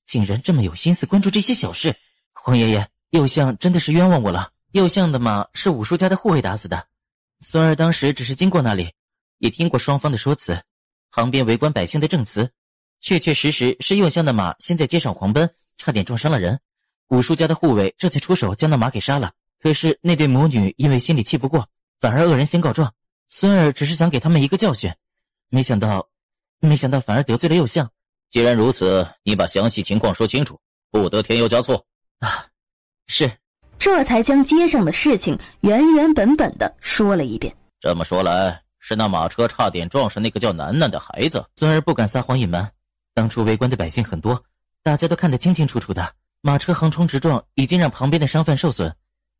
竟然这么有心思关注这些小事。皇爷爷，右相真的是冤枉我了。右相的马是武叔家的护卫打死的，孙儿当时只是经过那里，也听过双方的说辞，旁边围观百姓的证词，确确实实是右相的马先在街上狂奔，差点撞伤了人。武叔家的护卫这才出手将那马给杀了，可是那对母女因为心里气不过，反而恶人先告状。孙儿只是想给他们一个教训，没想到反而得罪了右相。既然如此，你把详细情况说清楚，不得添油加醋。啊，是。这才将街上的事情原原本本的说了一遍。这么说来，是那马车差点撞上那个叫楠楠的孩子。孙儿不敢撒谎隐瞒，当初围观的百姓很多，大家都看得清清楚楚的，马车横冲直撞已经让旁边的商贩受损，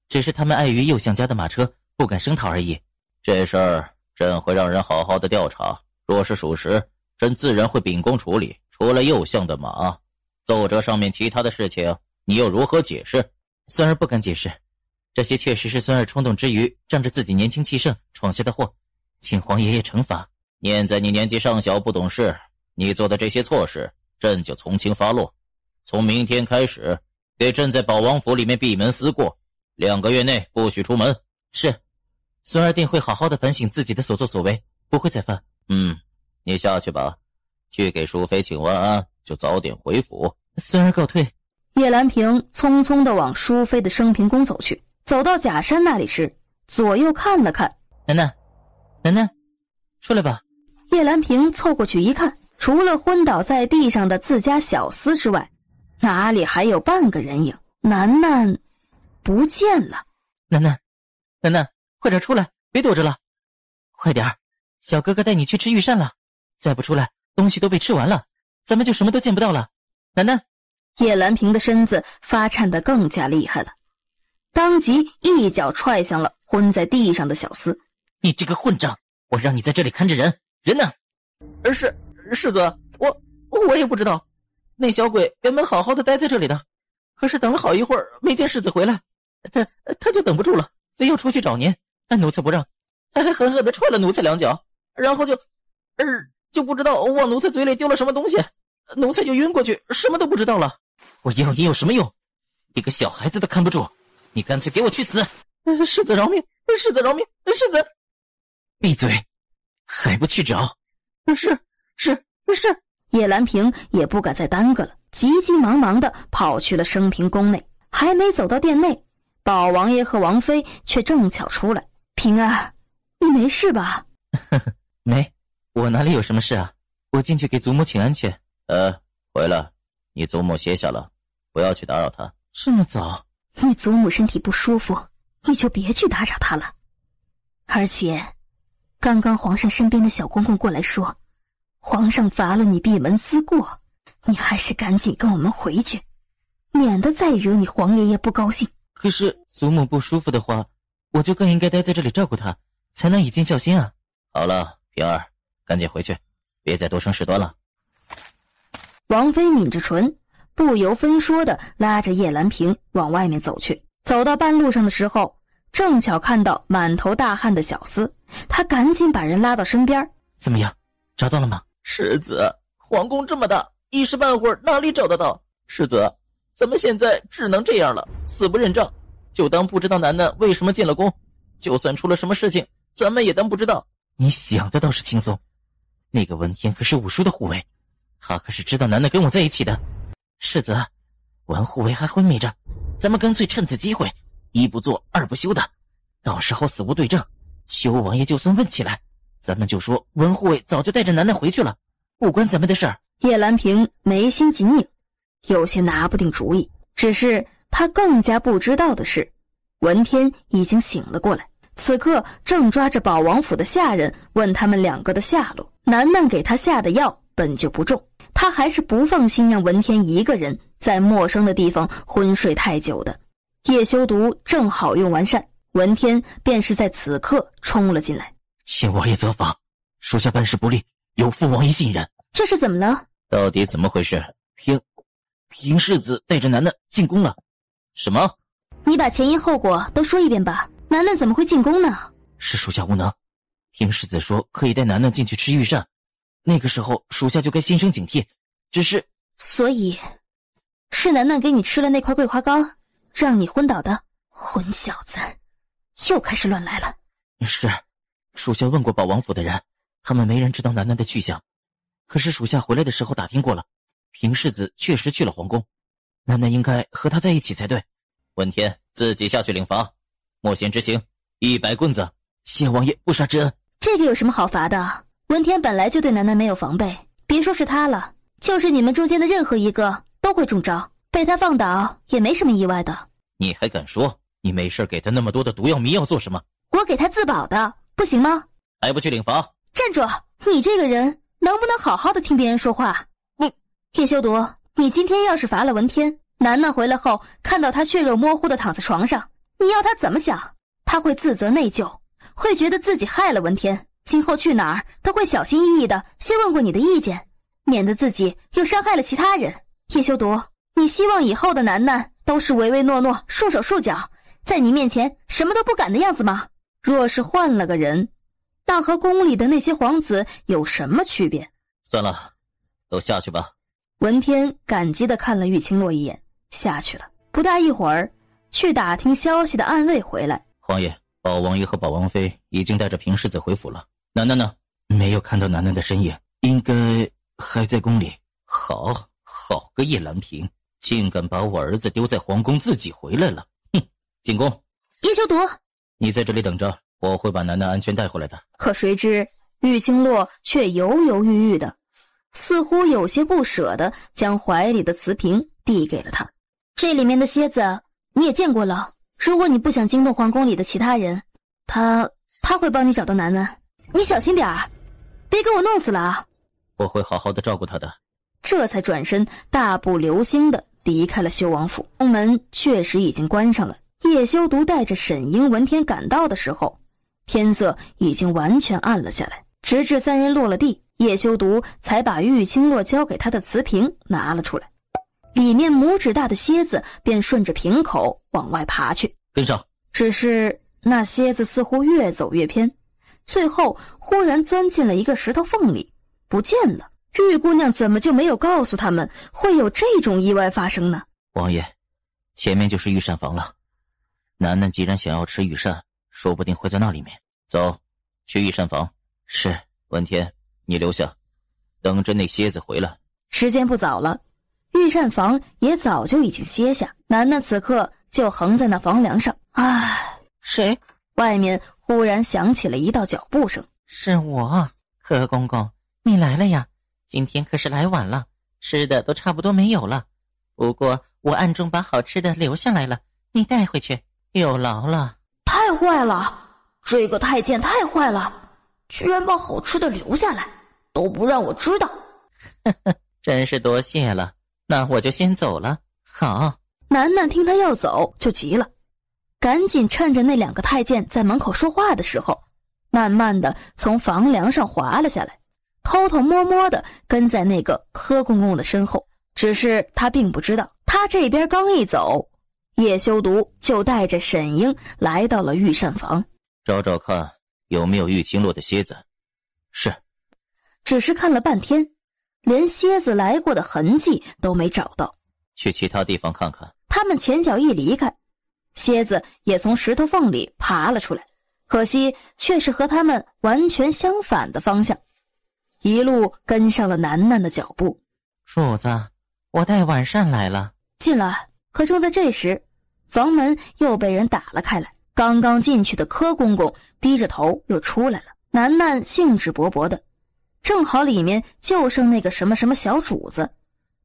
只是他们碍于右相家的马车不敢声讨而已。这事儿朕会让人好好的调查，若是属实，朕自然会秉公处理。除了右相的马，奏折上面其他的事情，你又如何解释？孙儿不敢解释，这些确实是孙儿冲动之余仗着自己年轻气盛闯下的祸，请皇爷爷惩罚。念在你年纪尚小不懂事，你做的这些错事，朕就从轻发落。从明天开始，给朕在保王府里面闭门思过，2个月内不许出门。是，孙儿定会好好的反省自己的所作所为，不会再犯。你下去吧，去给淑妃请完安，就早点回府。孙儿告退。叶兰萍匆匆地往淑妃的升平宫走去，走到假山那里时，左右看了看。楠楠，楠楠，出来吧。叶兰萍凑过去一看，除了昏倒在地上的自家小厮之外，哪里还有半个人影？楠楠不见了。楠楠，楠楠，快点出来，别躲着了。快点，小哥哥带你去吃御膳了，再不出来，东西都被吃完了，咱们就什么都见不到了。楠楠。叶兰萍的身子发颤得更加厉害了，当即一脚踹向了昏在地上的小厮。你这个混账，我让你在这里看着人，人呢？世子，我也不知道，那小鬼原本好好的待在这里的，可是等了好一会儿没见世子回来，他就等不住了，非要出去找您，但奴才不让，他还狠狠地踹了奴才2脚，然后就不知道往奴才嘴里丢了什么东西，奴才就晕过去，什么都不知道了。我要你有什么用？一个小孩子都看不住，你干脆给我去死！世子饶命！世子饶命！世子，闭嘴！还不去找？是。叶兰萍也不敢再耽搁了，急急忙忙地跑去了升平宫内。还没走到殿内，宝王爷和王妃却正巧出来。平儿，你没事吧？没，我哪里有什么事啊？我进去给祖母请安去。回来，你祖母歇下了，不要去打扰她。这么早？你祖母身体不舒服，你就别去打扰她了。而且，刚刚皇上身边的小公公过来说，皇上罚了你闭门思过，你还是赶紧跟我们回去，免得再惹你皇爷爷不高兴。可是祖母不舒服的话，我就更应该待在这里照顾她，才能以尽孝心啊。好了，平儿，赶紧回去，别再多生事端了。王妃抿着唇，不由分说地拉着叶兰萍往外面走去。走到半路上的时候，正巧看到满头大汗的小厮，他赶紧把人拉到身边。怎么样，找到了吗？世子，皇宫这么大，一时半会儿哪里找得到？世子，咱们现在只能这样了，死不认账，就当不知道楠楠为什么进了宫，就算出了什么事情，咱们也当不知道。你想的倒是轻松，那个文天可是武叔的护卫，他可是知道楠楠跟我在一起的。世子，文护卫还昏迷着，咱们干脆趁此机会，一不做二不休的，到时候死无对证，修王爷就算问起来，咱们就说文护卫早就带着楠楠回去了，不关咱们的事儿。叶兰萍眉心紧拧，有些拿不定主意。只是他更加不知道的是，文天已经醒了过来，此刻正抓着保王府的下人问他们两个的下落。楠楠给他下的药本就不重，他还是不放心让文天一个人在陌生的地方昏睡太久的。叶修毒正好用完膳，文天便是在此刻冲了进来。请王爷责罚，属下办事不力，有负王爷信任。这是怎么了？到底怎么回事？平世子带着楠楠进宫了。什么？你把前因后果都说一遍吧。楠楠怎么会进宫呢？是属下无能，平世子说可以带楠楠进去吃御膳，那个时候属下就该心生警惕，只是……所以是楠楠给你吃了那块桂花糕，让你昏倒的？混小子，又开始乱来了。是，属下问过保王府的人，他们没人知道楠楠的去向。可是属下回来的时候打听过了，平世子确实去了皇宫，楠楠应该和他在一起才对。文天自己下去领罚，莫贤执行100棍子。谢王爷不杀之恩。这个有什么好罚的？文天本来就对楠楠没有防备，别说是他了，就是你们中间的任何一个都会中招，被他放倒也没什么意外的。你还敢说？你没事给他那么多的毒药迷药做什么？我给他自保的，不行吗？还不去领罚？站住！你这个人能不能好好的听别人说话？叶修毒，你今天要是罚了文天，楠楠回来后看到他血肉模糊的躺在床上，你要他怎么想？他会自责内疚，会觉得自己害了文天，今后去哪儿都会小心翼翼的先问过你的意见，免得自己又伤害了其他人。叶修毒，你希望以后的楠楠都是唯唯诺诺、束手束脚，在你面前什么都不敢的样子吗？若是换了个人，那和宫里的那些皇子有什么区别？算了，都下去吧。文天感激地看了玉清洛一眼，下去了。不大一会儿，去打听消息的暗卫回来。皇爷，保王爷和保王妃已经带着平世子回府了。楠楠呢？没有看到楠楠的身影，应该还在宫里。好个叶兰萍，竟敢把我儿子丢在皇宫，自己回来了。哼！进宫。叶修毒，你在这里等着，我会把楠楠安全带回来的。可谁知玉清洛却犹犹豫豫的，似乎有些不舍得将怀里的瓷瓶递给了他。这里面的蝎子你也见过了，如果你不想惊动皇宫里的其他人，他会帮你找到楠楠。你小心点儿，别给我弄死了啊！我会好好的照顾他的。这才转身大步流星的离开了修王府。宫门确实已经关上了。叶修毒带着沈英、文天赶到的时候，天色已经完全暗了下来。直至三人落了地，叶修毒才把玉清洛交给他的瓷瓶拿了出来，里面拇指大的蝎子便顺着瓶口往外爬去。跟上。只是那蝎子似乎越走越偏，最后忽然钻进了一个石头缝里，不见了。玉姑娘怎么就没有告诉他们会有这种意外发生呢？王爷，前面就是御膳房了。楠楠既然想要吃御膳，说不定会在那里面。走，去御膳房。是，文天，你留下，等着那蝎子回来。时间不早了，御膳房也早就已经歇下。楠楠此刻就横在那房梁上。唉，谁？外面忽然响起了一道脚步声。是我，柯公公，你来了呀！今天可是来晚了，吃的都差不多没有了。不过我暗中把好吃的留下来了，你带回去，有劳了。太坏了，这个太监太坏了，居然把好吃的留下来，都不让我知道。呵呵，真是多谢了，那我就先走了。好。楠楠听他要走就急了，赶紧趁着那2个太监在门口说话的时候，慢慢的从房梁上滑了下来，偷偷摸摸的跟在那个柯公公的身后。只是他并不知道，他这边刚一走，叶修毒就带着沈英来到了御膳房。找找看有没有玉青落的蝎子。是。只是看了半天，连蝎子来过的痕迹都没找到。去其他地方看看。他们前脚一离开，蝎子也从石头缝里爬了出来，可惜却是和他们完全相反的方向，一路跟上了楠楠的脚步。主子，我带晚膳来了。进来。可正在这时，房门又被人打了开来，刚刚进去的柯公公低着头又出来了。楠楠兴致勃勃的，正好里面就剩那个什么什么小主子，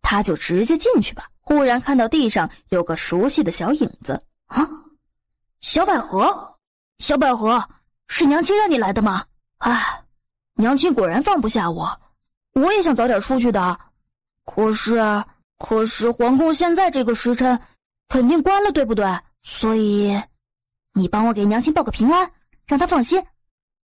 他就直接进去吧。忽然看到地上有个熟悉的小影子。啊，小百合，小百合，是娘亲让你来的吗？哎，娘亲果然放不下我，我也想早点出去的。可是皇宫现在这个时辰肯定关了，对不对？所以你帮我给娘亲报个平安，让她放心。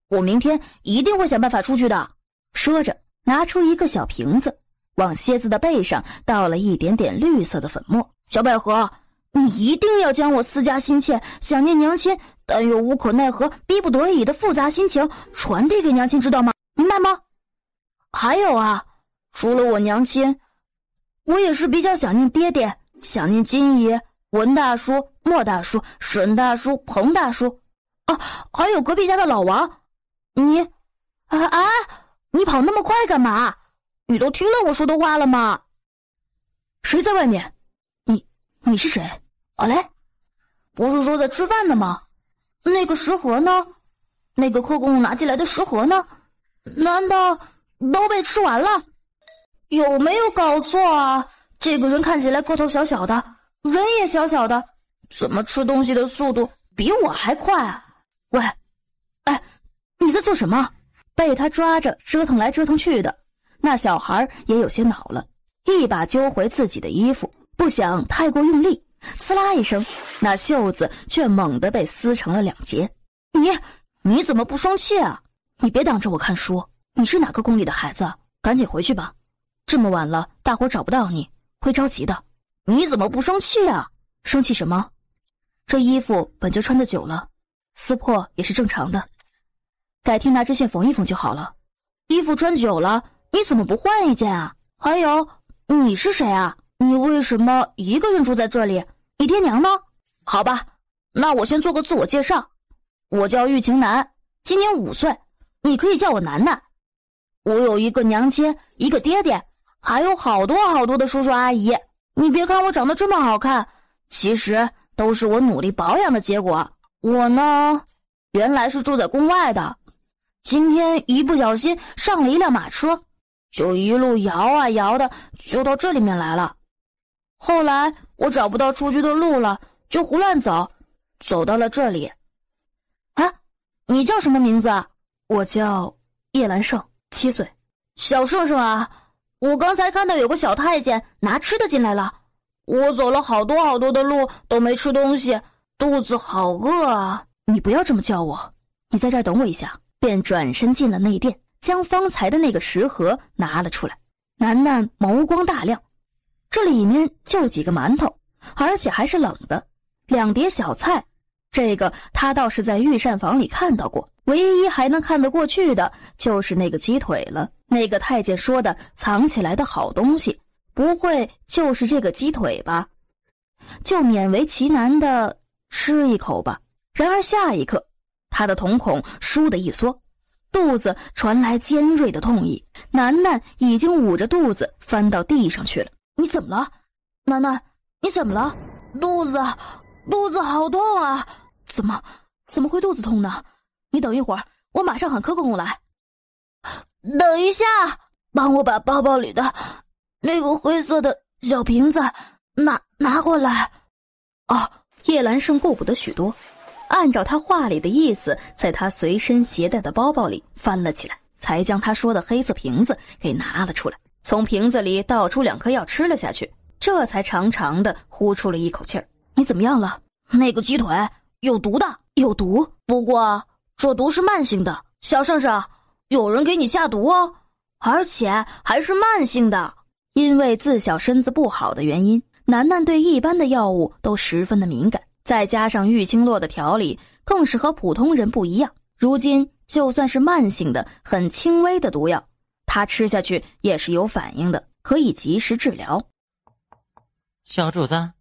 我明天一定会想办法出去的。说着拿出一个小瓶子，往蝎子的背上倒了一点点绿色的粉末。小百合，你一定要将我思家心切、想念娘亲但又无可奈何、逼不得已的复杂心情传递给娘亲，知道吗？明白吗？还有啊，除了我娘亲，我也是比较想念爹爹，想念金爷、文大叔、莫大叔、沈大叔、彭大叔啊，还有隔壁家的老王。你你跑那么快干嘛？你都听了我说的话了吗？谁在外面？你是谁？我嘞，不是说在吃饭的吗？那个食盒呢？那个柯公公拿进来的食盒呢？难道都被吃完了？有没有搞错啊？这个人看起来个头小小的，人也小小的，怎么吃东西的速度比我还快啊？喂，哎，你在做什么？被他抓着折腾来折腾去的，那小孩也有些恼了，一把揪回自己的衣服，不想太过用力，呲啦一声，那袖子却猛地被撕成了2截。你怎么不生气啊？你别挡着我看书，你是哪个宫里的孩子？赶紧回去吧，这么晚了，大伙找不到你，会着急的。你怎么不生气啊？生气什么？这衣服本就穿得久了，撕破也是正常的，改天拿针线缝一缝就好了。衣服穿久了，你怎么不换一件啊？还有，你是谁啊？你为什么一个人住在这里？你爹娘呢？好吧，那我先做个自我介绍，我叫玉晴南，今年5岁，你可以叫我楠楠。我有一个娘亲，一个爹爹，还有好多好多的叔叔阿姨。你别看我长得这么好看，其实都是我努力保养的结果。我呢，原来是住在宫外的，今天一不小心上了一辆马车，就一路摇啊摇的，就到这里面来了。后来我找不到出去的路了，就胡乱走，走到了这里。啊，你叫什么名字啊？我叫叶兰胜，7岁。小胜胜啊，我刚才看到有个小太监拿吃的进来了，我走了好多好多的路都没吃东西，肚子好饿啊。你不要这么叫我，你在这儿等我一下。便转身进了内殿，将方才的那个食盒拿了出来。楠楠眸光大亮，这里面就几个馒头，而且还是冷的，2碟小菜，这个他倒是在御膳房里看到过。唯一还能看得过去的就是那个鸡腿了。那个太监说的藏起来的好东西，不会就是这个鸡腿吧？就勉为其难的吃一口吧。然而下一刻，他的瞳孔倏地一缩，肚子传来尖锐的痛意。楠楠已经捂着肚子翻到地上去了。你怎么了？楠楠，你怎么了？肚子好痛啊！怎么会肚子痛呢？你等一会儿，我马上喊柯公公来。等一下，帮我把包包里的那个灰色的小瓶子拿过来。哦，叶兰生顾不得许多，按照他话里的意思，在他随身携带的包包里翻了起来，才将他说的黑色瓶子给拿了出来，从瓶子里倒出2颗药吃了下去，这才长长的呼出了一口气儿。你怎么样了？那个鸡腿有毒的。有毒？不过这毒是慢性的，小圣圣，有人给你下毒哦，而且还是慢性的。因为自小身子不好的原因，楠楠对一般的药物都十分的敏感，再加上玉清洛的调理更是和普通人不一样。如今就算是慢性的很轻微的毒药，他吃下去也是有反应的，可以及时治疗。小主子，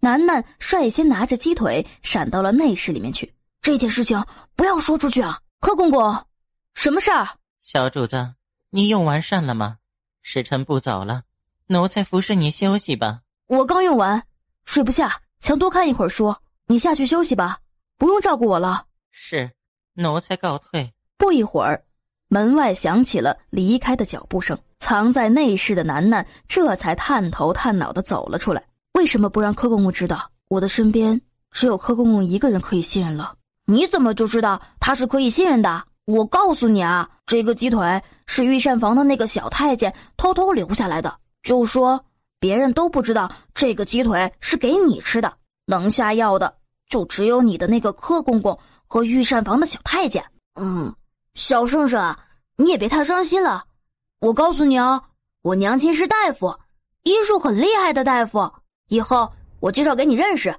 楠楠率先拿着鸡腿闪到了内室里面去。这件事情不要说出去啊！柯公公，什么事儿？小主子，你用完膳了吗？时辰不早了，奴才服侍你休息吧。我刚用完，睡不下，想多看一会儿书。你下去休息吧，不用照顾我了。是，奴才告退。不一会儿，门外响起了离开的脚步声。藏在内室的楠楠这才探头探脑地走了出来。为什么不让柯公公知道？我的身边只有柯公公一个人可以信任了。你怎么就知道他是可以信任的？我告诉你啊，这个鸡腿是御膳房的那个小太监偷偷留下来的，就说别人都不知道这个鸡腿是给你吃的，能下药的就只有你的那个柯公公和御膳房的小太监。小圣圣，你也别太伤心了。我告诉你啊，我娘亲是大夫，医术很厉害的大夫，以后我介绍给你认识，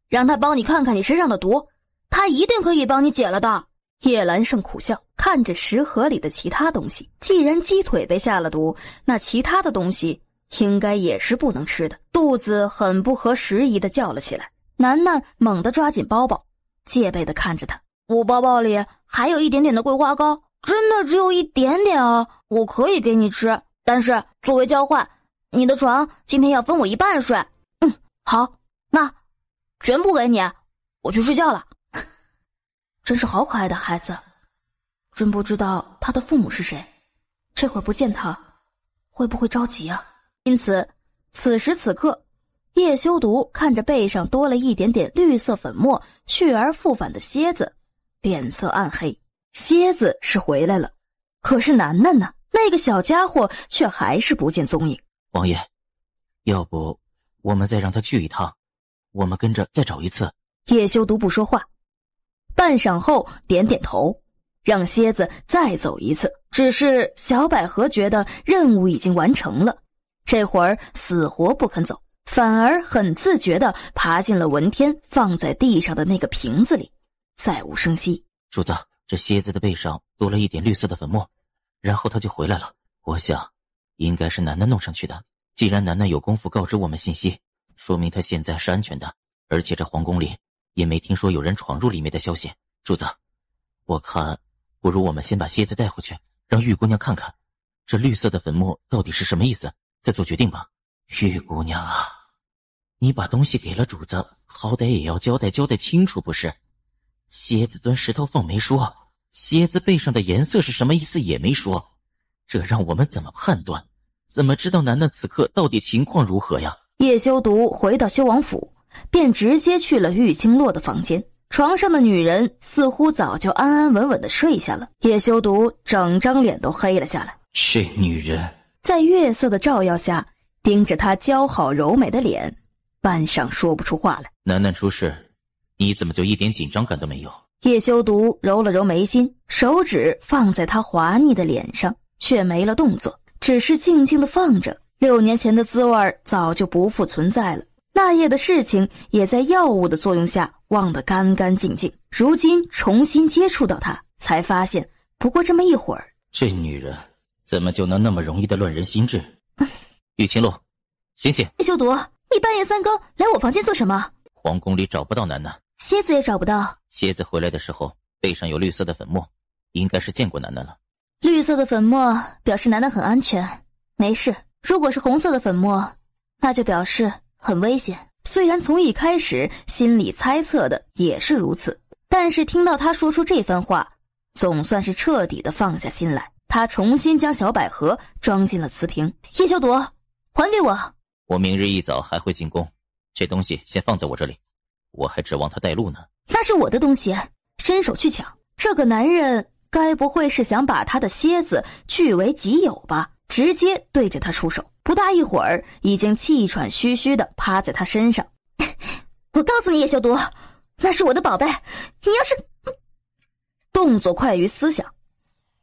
让他帮你看看你身上的毒，他一定可以帮你解了的。叶兰胜苦笑，看着食盒里的其他东西，既然鸡腿被下了毒，那其他的东西应该也是不能吃的。肚子很不合时宜地叫了起来。楠楠猛地抓紧包包，戒备地看着他。我包包里还有一点点的桂花糕，真的只有一点点啊，我可以给你吃，但是作为交换，你的床今天要分我一半睡。好，那全部给你，我去睡觉了。真是好可爱的孩子，真不知道他的父母是谁，这会儿不见他会不会着急啊？因此此时此刻，叶修毒看着背上多了一点点绿色粉末去而复返的蝎子，脸色暗黑。蝎子是回来了，可是楠楠呢？那个小家伙却还是不见踪影。王爷，要不我们再让他去一趟，我们跟着再找一次。叶修毒不说话，半晌后点点头，让蝎子再走一次。只是小百合觉得任务已经完成了，这会儿死活不肯走，反而很自觉地爬进了文天放在地上的那个瓶子里，再无声息。主子，这蝎子的背上多了一点绿色的粉末，然后他就回来了。我想应该是楠楠弄上去的。既然楠楠有功夫告知我们信息，说明他现在是安全的，而且这皇宫里也没听说有人闯入里面的消息。主子，我看不如我们先把蝎子带回去，让玉姑娘看看这绿色的粉末到底是什么意思，再做决定吧。玉姑娘啊，你把东西给了主子，好歹也要交代清楚不是？蝎子钻石头缝没说，蝎子背上的颜色是什么意思也没说，这让我们怎么判断？怎么知道楠楠此刻到底情况如何呀？叶修毒回到修王府，便直接去了玉清洛的房间。床上的女人似乎早就安安稳稳地睡下了，叶修毒整张脸都黑了下来。这女人在月色的照耀下，盯着她姣好柔美的脸，半晌说不出话来。楠楠出事，你怎么就一点紧张感都没有？叶修毒揉了揉眉心，手指放在她滑腻的脸上，却没了动作，只是静静地放着。6年前的滋味早就不复存在了。那夜的事情也在药物的作用下忘得干干净净，如今重新接触到她，才发现不过这么一会儿。这女人怎么就能那么容易的乱人心智？玉清洛，醒醒！叶修毒，你半夜三更来我房间做什么？皇宫里找不到楠楠，蝎子也找不到。蝎子回来的时候背上有绿色的粉末，应该是见过楠楠了。绿色的粉末表示楠楠很安全，没事。如果是红色的粉末，那就表示很危险。虽然从一开始心里猜测的也是如此，但是听到他说出这番话，总算是彻底的放下心来。他重新将小百合装进了瓷瓶。叶修毒，还给我！我明日一早还会进宫，这东西先放在我这里，我还指望他带路呢。那是我的东西，伸手去抢。这个男人该不会是想把他的蝎子据为己有吧？直接对着他出手，不大一会儿已经气喘吁吁地趴在他身上。我告诉你，叶修毒，那是我的宝贝，你要是……动作快于思想，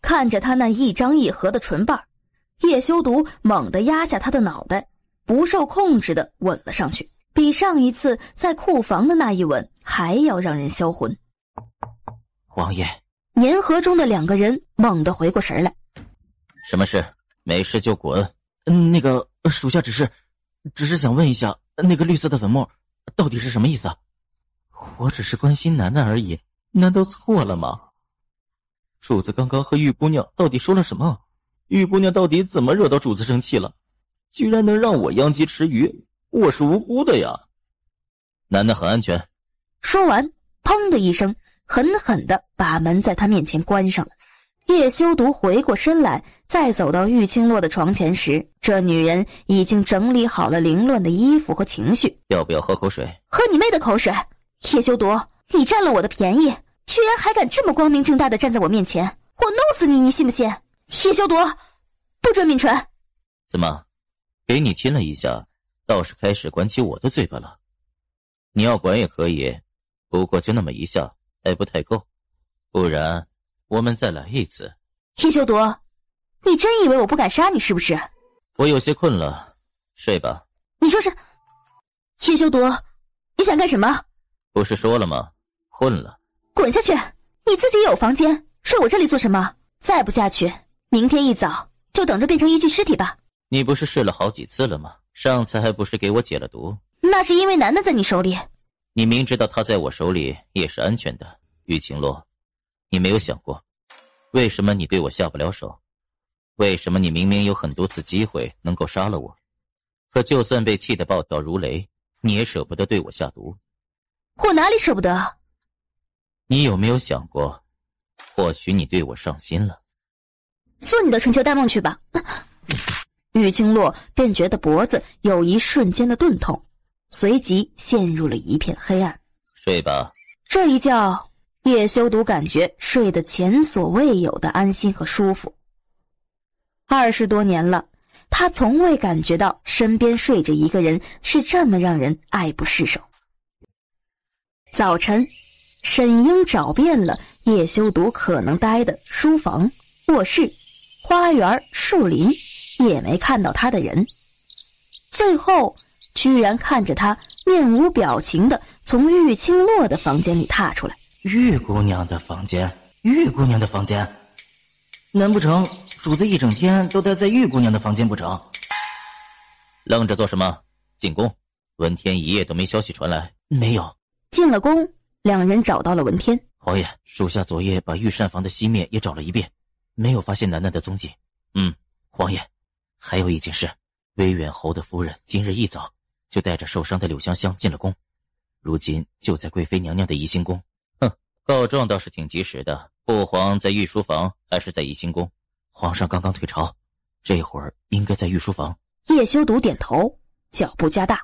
看着他那一张一合的唇瓣，叶修毒猛地压下他的脑袋，不受控制地吻了上去，比上一次在库房的那一吻还要让人销魂。王爷，粘合中的两个人猛地回过神来。什么事？没事就滚。那个属下只是想问一下，那个绿色的粉末到底是什么意思啊？我只是关心楠楠而已，难道错了吗？主子刚刚和玉姑娘到底说了什么？玉姑娘到底怎么惹到主子生气了？居然能让我殃及池鱼，我是无辜的呀！楠楠很安全。说完，砰的一声，狠狠地把门在他面前关上了。叶修毒回过身来，再走到玉清洛的床前时，这女人已经整理好了凌乱的衣服和情绪。要不要喝口水？喝你妹的口水！叶修毒，你占了我的便宜，居然还敢这么光明正大地站在我面前，我弄死你，你信不信？叶修毒，不准抿唇！怎么，给你亲了一下，倒是开始管起我的嘴巴了？你要管也可以，不过就那么一下，还不太够，不然我们再来一次。叶修毒，你真以为我不敢杀你是不是？我有些困了，睡吧。你说是？叶修毒，你想干什么？不是说了吗？混了。滚下去！你自己有房间，睡我这里做什么？再不下去，明天一早就等着变成一具尸体吧。你不是试了好几次了吗？上次还不是给我解了毒？那是因为楠楠在你手里。你明知道他在我手里也是安全的，玉清洛，你没有想过，为什么你对我下不了手？为什么你明明有很多次机会能够杀了我，可就算被气得暴跳如雷，你也舍不得对我下毒？我哪里舍不得？你有没有想过，或许你对我上心了？做你的春秋大梦去吧。玉清洛便觉得脖子有一瞬间的钝痛，随即陷入了一片黑暗。睡吧。这一觉，叶修毒感觉睡得前所未有的安心和舒服。20多年了，他从未感觉到身边睡着一个人是这么让人爱不释手。早晨，沈英找遍了叶修毒可能待的书房、卧室、花园、树林，也没看到他的人。最后居然看着他面无表情地从玉清洛的房间里踏出来。玉姑娘的房间，玉姑娘的房间，难不成主子一整天都待在玉姑娘的房间不成？愣着做什么？进宫！文天一夜都没消息传来。没有。进了宫，两人找到了文天。王爷，属下昨夜把御膳房的熄灭也找了一遍，没有发现楠楠的踪迹。王爷，还有一件事，威远侯的夫人今日一早就带着受伤的柳香香进了宫，如今就在贵妃娘娘的怡心宫。告状倒是挺及时的。父皇在御书房还是在怡心宫？皇上刚刚退朝，这会儿应该在御书房。叶修毒点头，脚步加大，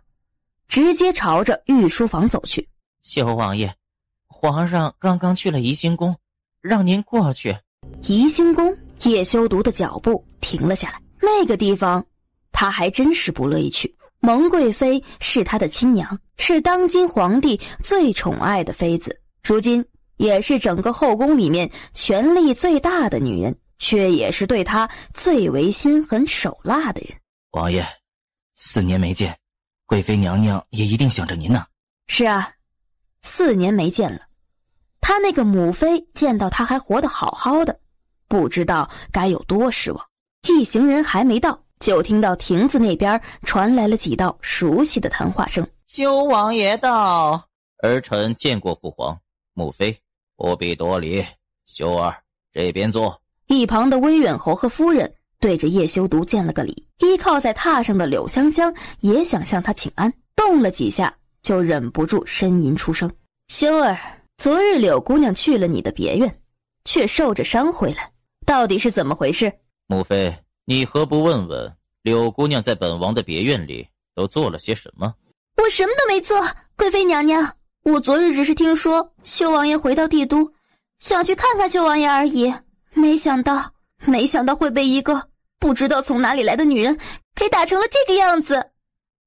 直接朝着御书房走去。秀王爷，皇上刚刚去了怡心宫，让您过去。怡心宫，叶修毒的脚步停了下来。那个地方他还真是不乐意去。蒙贵妃是他的亲娘，是当今皇帝最宠爱的妃子，如今也是整个后宫里面权力最大的女人，却也是对他最为心狠手辣的人。王爷，4年没见，贵妃娘娘也一定想着您呢。是啊，4年没见了，他那个母妃见到他还活得好好的，不知道该有多失望。一行人还没到，就听到亭子那边传来了几道熟悉的谈话声。修王爷到。儿臣见过父皇。母妃不必多礼，修儿这边坐。一旁的威远侯和夫人对着叶修独见了个礼，依靠在榻上的柳香香也想向他请安，动了几下就忍不住呻吟出声。修儿，昨日柳姑娘去了你的别院，却受着伤回来，到底是怎么回事？母妃，你何不问问柳姑娘在本王的别院里都做了些什么？我什么都没做，贵妃娘娘，我昨日只是听说修王爷回到帝都，想去看看修王爷而已，没想到会被一个不知道从哪里来的女人给打成了这个样子。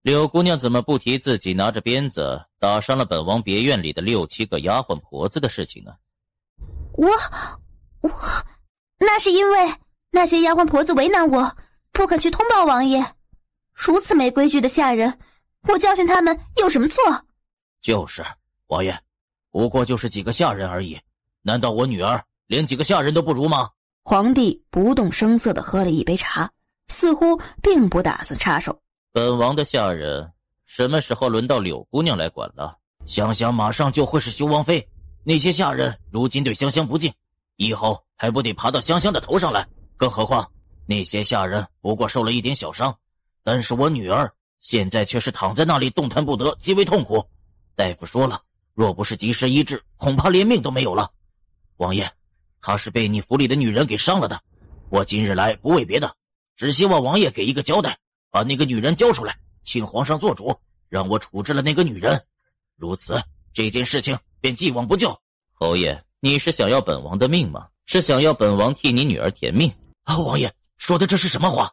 柳姑娘怎么不提自己拿着鞭子打伤了本王别院里的6、7个丫鬟婆子的事情呢？我那是因为那些丫鬟婆子为难我，不肯去通报王爷。如此没规矩的下人，我教训他们有什么错？就是，王爷，不过就是几个下人而已，难道我女儿连几个下人都不如吗？皇帝不动声色地喝了一杯茶，似乎并不打算插手。本王的下人什么时候轮到柳姑娘来管了？香香马上就会是修王妃，那些下人如今对香香不敬，以后还不得爬到香香的头上来？更何况那些下人不过受了一点小伤，但是我女儿现在却是躺在那里动弹不得，极为痛苦。大夫说了，若不是及时医治，恐怕连命都没有了。王爷，她是被你府里的女人给伤了的。我今日来不为别的，只希望王爷给一个交代，把那个女人交出来，请皇上做主，让我处置了那个女人。如此，这件事情便既往不咎。侯爷，你是想要本王的命吗？是想要本王替你女儿填命？王爷说的这是什么话？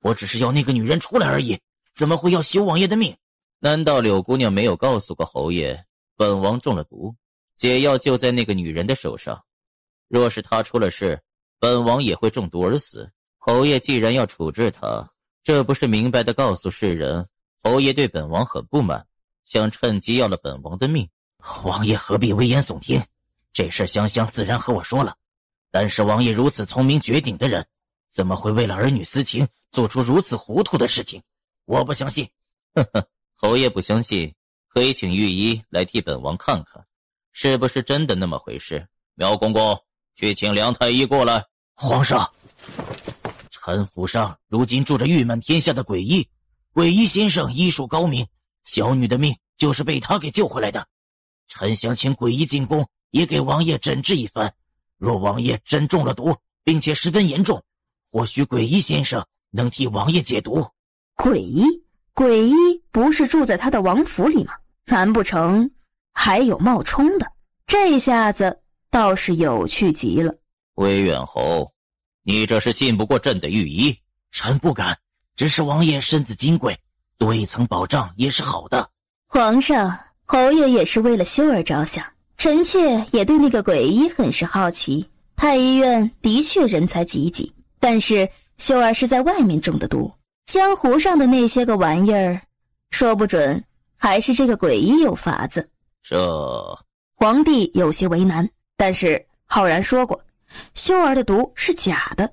我只是要那个女人出来而已，怎么会要修王爷的命？难道柳姑娘没有告诉过侯爷，本王中了毒，解药就在那个女人的手上？若是她出了事，本王也会中毒而死。侯爷既然要处置她，这不是明白的告诉世人，侯爷对本王很不满，想趁机要了本王的命？王爷何必危言耸听？这事香香自然和我说了，但是王爷如此聪明绝顶的人，怎么会为了儿女私情做出如此糊涂的事情？我不相信。呵呵，侯爷不相信，可以请御医来替本王看看，是不是真的那么回事？苗公公，去请梁太医过来。皇上，臣府上如今住着誉满天下的鬼医，鬼医先生医术高明，小女的命就是被他给救回来的。臣想请鬼医进宫，也给王爷诊治一番。若王爷真中了毒，并且十分严重，或许鬼医先生能替王爷解毒。鬼医不是住在他的王府里吗？难不成还有冒充的？这下子倒是有趣极了。威远侯，你这是信不过朕的御医。臣不敢，只是王爷身子金贵，多一层保障也是好的。皇上，侯爷也是为了修儿着想，臣妾也对那个鬼医很是好奇。太医院的确人才济济，但是修儿是在外面中的毒，江湖上的那些个玩意儿，说不准还是这个鬼医有法子。这皇帝有些为难，但是浩然说过，修儿的毒是假的，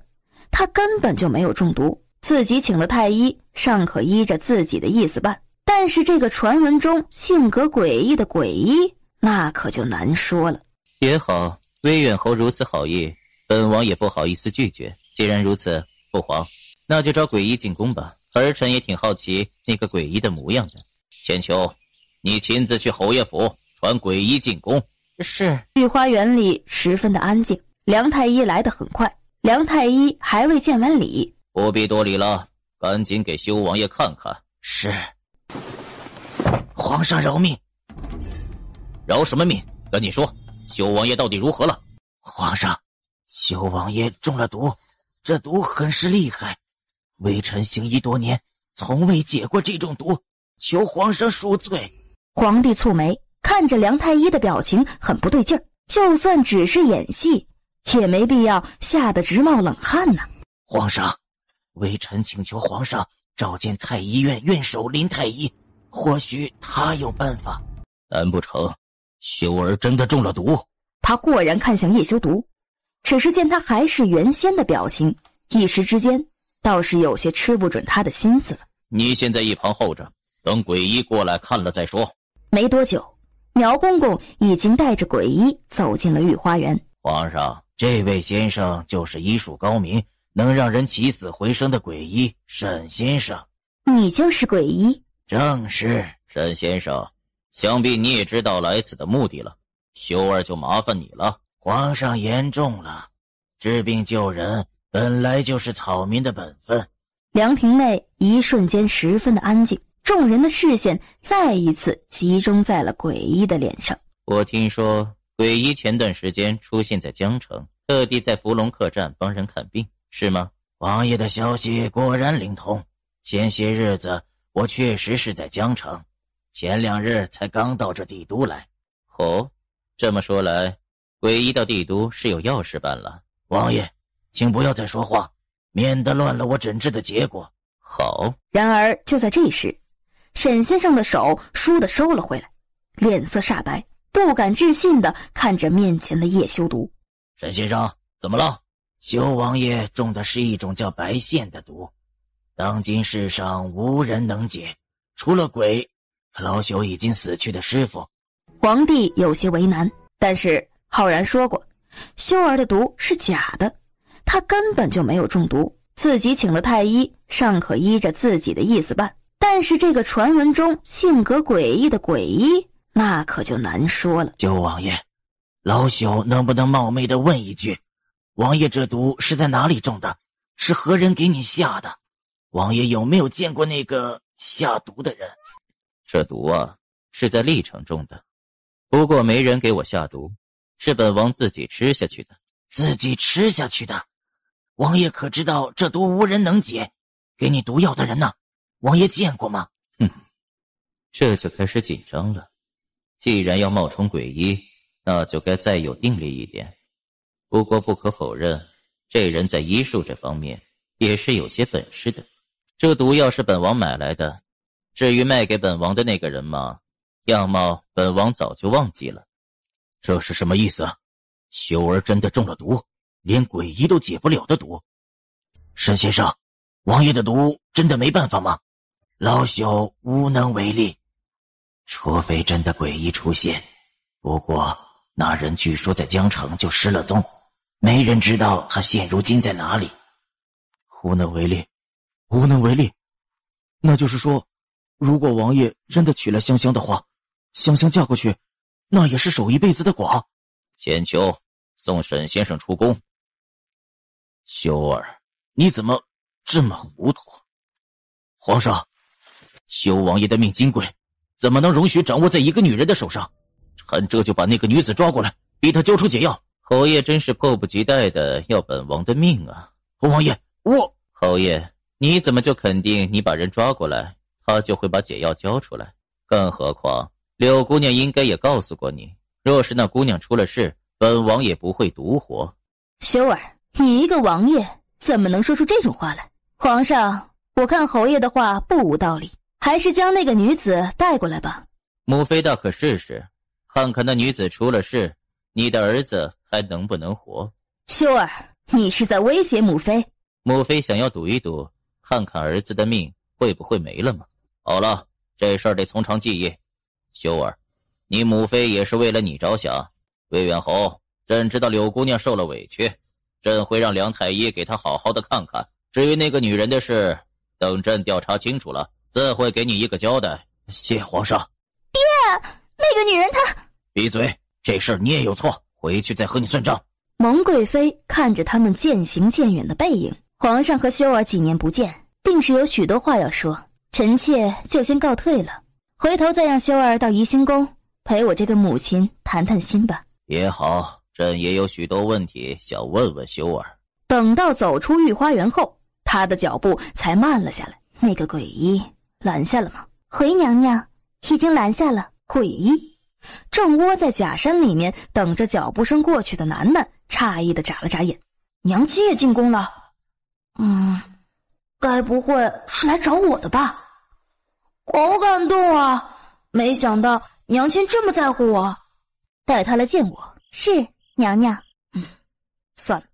他根本就没有中毒，自己请了太医，尚可依着自己的意思办。但是这个传闻中性格诡异的鬼医，那可就难说了。也好，威远侯如此好意，本王也不好意思拒绝。既然如此，父皇，那就找鬼医进宫吧。儿臣也挺好奇那个鬼医的模样的。千秋，你亲自去侯爷府传鬼医进宫。是。御花园里十分的安静，梁太医来得很快，梁太医还未见完礼。不必多礼了，赶紧给修王爷看看。是。皇上饶命。饶什么命？跟你说，修王爷到底如何了？皇上，修王爷中了毒，这毒很是厉害，微臣行医多年，从未解过这种毒，求皇上恕罪。皇帝蹙眉，看着梁太医的表情很不对劲儿，就算只是演戏，也没必要吓得直冒冷汗呢。皇上，微臣请求皇上召见太医院院守林太医，或许他有办法。难不成修儿真的中了毒？他豁然看向叶修毒，只是见他还是原先的表情，一时之间倒是有些吃不准他的心思了。你先在一旁候着，等鬼医过来看了再说。没多久，苗公公已经带着鬼医走进了御花园。皇上，这位先生就是医术高明，能让人起死回生的鬼医沈先生。你就是鬼医？正是。沈先生，想必你也知道来此的目的了，修儿就麻烦你了。皇上言重了，治病救人本来就是草民的本分。凉亭内一瞬间十分的安静，众人的视线再一次集中在了鬼医的脸上。我听说鬼医前段时间出现在江城，特地在伏龙客栈帮人看病，是吗？王爷的消息果然灵通，前些日子我确实是在江城，前2日才刚到这帝都来。哦，这么说来，鬼医到帝都是有要事办了。王爷，请不要再说话，免得乱了我诊治的结果。好。然而就在这时，沈先生的手倏地收了回来，脸色煞白，不敢置信地看着面前的叶修毒。沈先生，怎么了？修王爷中的是一种叫白线的毒，当今世上无人能解，除了鬼，老朽已经死去的师傅。皇帝有些为难，但是浩然说过，修儿的毒是假的，他根本就没有中毒，自己请了太医，尚可依着自己的意思办。但是这个传闻中性格诡异的鬼医，那可就难说了。修王爷，老朽能不能冒昧地问一句，王爷这毒是在哪里中的？是何人给你下的？王爷有没有见过那个下毒的人？这毒啊，是在历城中的，不过没人给我下毒，是本王自己吃下去的。自己吃下去的？王爷可知道这毒无人能解？给你毒药的人呢？王爷见过吗？这就开始紧张了。既然要冒充鬼医，那就该再有定力一点。不过不可否认，这人在医术这方面也是有些本事的。这毒药是本王买来的，至于卖给本王的那个人嘛，样貌本王早就忘记了。这是什么意思？修儿真的中了毒，连鬼医都解不了的毒。沈先生，王爷的毒真的没办法吗？老朽无能为力，除非真的鬼医出现。不过那人据说在江城就失了踪，没人知道他现如今在哪里。无能为力，无能为力。那就是说，如果王爷真的娶了香香的话，香香嫁过去，那也是守一辈子的寡。千秋，送沈先生出宫。修儿，你怎么这么糊涂？皇上，修王爷的命金贵，怎么能容许掌握在一个女人的手上？臣这就把那个女子抓过来，逼她交出解药。侯爷真是迫不及待的要本王的命啊！王爷，侯爷，你怎么就肯定你把人抓过来，他就会把解药交出来？更何况柳姑娘应该也告诉过你，若是那姑娘出了事，本王也不会独活。修儿，你一个王爷怎么能说出这种话来？皇上，我看侯爷的话不无道理，还是将那个女子带过来吧。母妃倒可试试，看看那女子出了事，你的儿子还能不能活？修儿，你是在威胁母妃？母妃想要赌一赌，看看儿子的命会不会没了吗？好了，这事儿得从长计议。修儿，你母妃也是为了你着想。魏远侯，朕知道柳姑娘受了委屈，朕会让梁太医给她好好的看看。至于那个女人的事，等朕调查清楚了，自会给你一个交代。谢皇上。爹，那个女人她……闭嘴，这事儿你也有错，回去再和你算账。蒙贵妃看着他们渐行渐远的背影，皇上和修儿几年不见，定是有许多话要说，臣妾就先告退了，回头再让修儿到怡兴宫陪我这个母亲谈谈心吧。也好，朕也有许多问题想问问修儿。等到走出御花园后，他的脚步才慢了下来。那个鬼医拦下了吗？回娘娘，已经拦下了。鬼医正窝在假山里面等着脚步声过去的楠楠诧异的眨了眨眼，娘亲也进宫了？该不会是来找我的吧？好感动啊！没想到娘亲这么在乎我。带他来见我。是，娘娘。算了，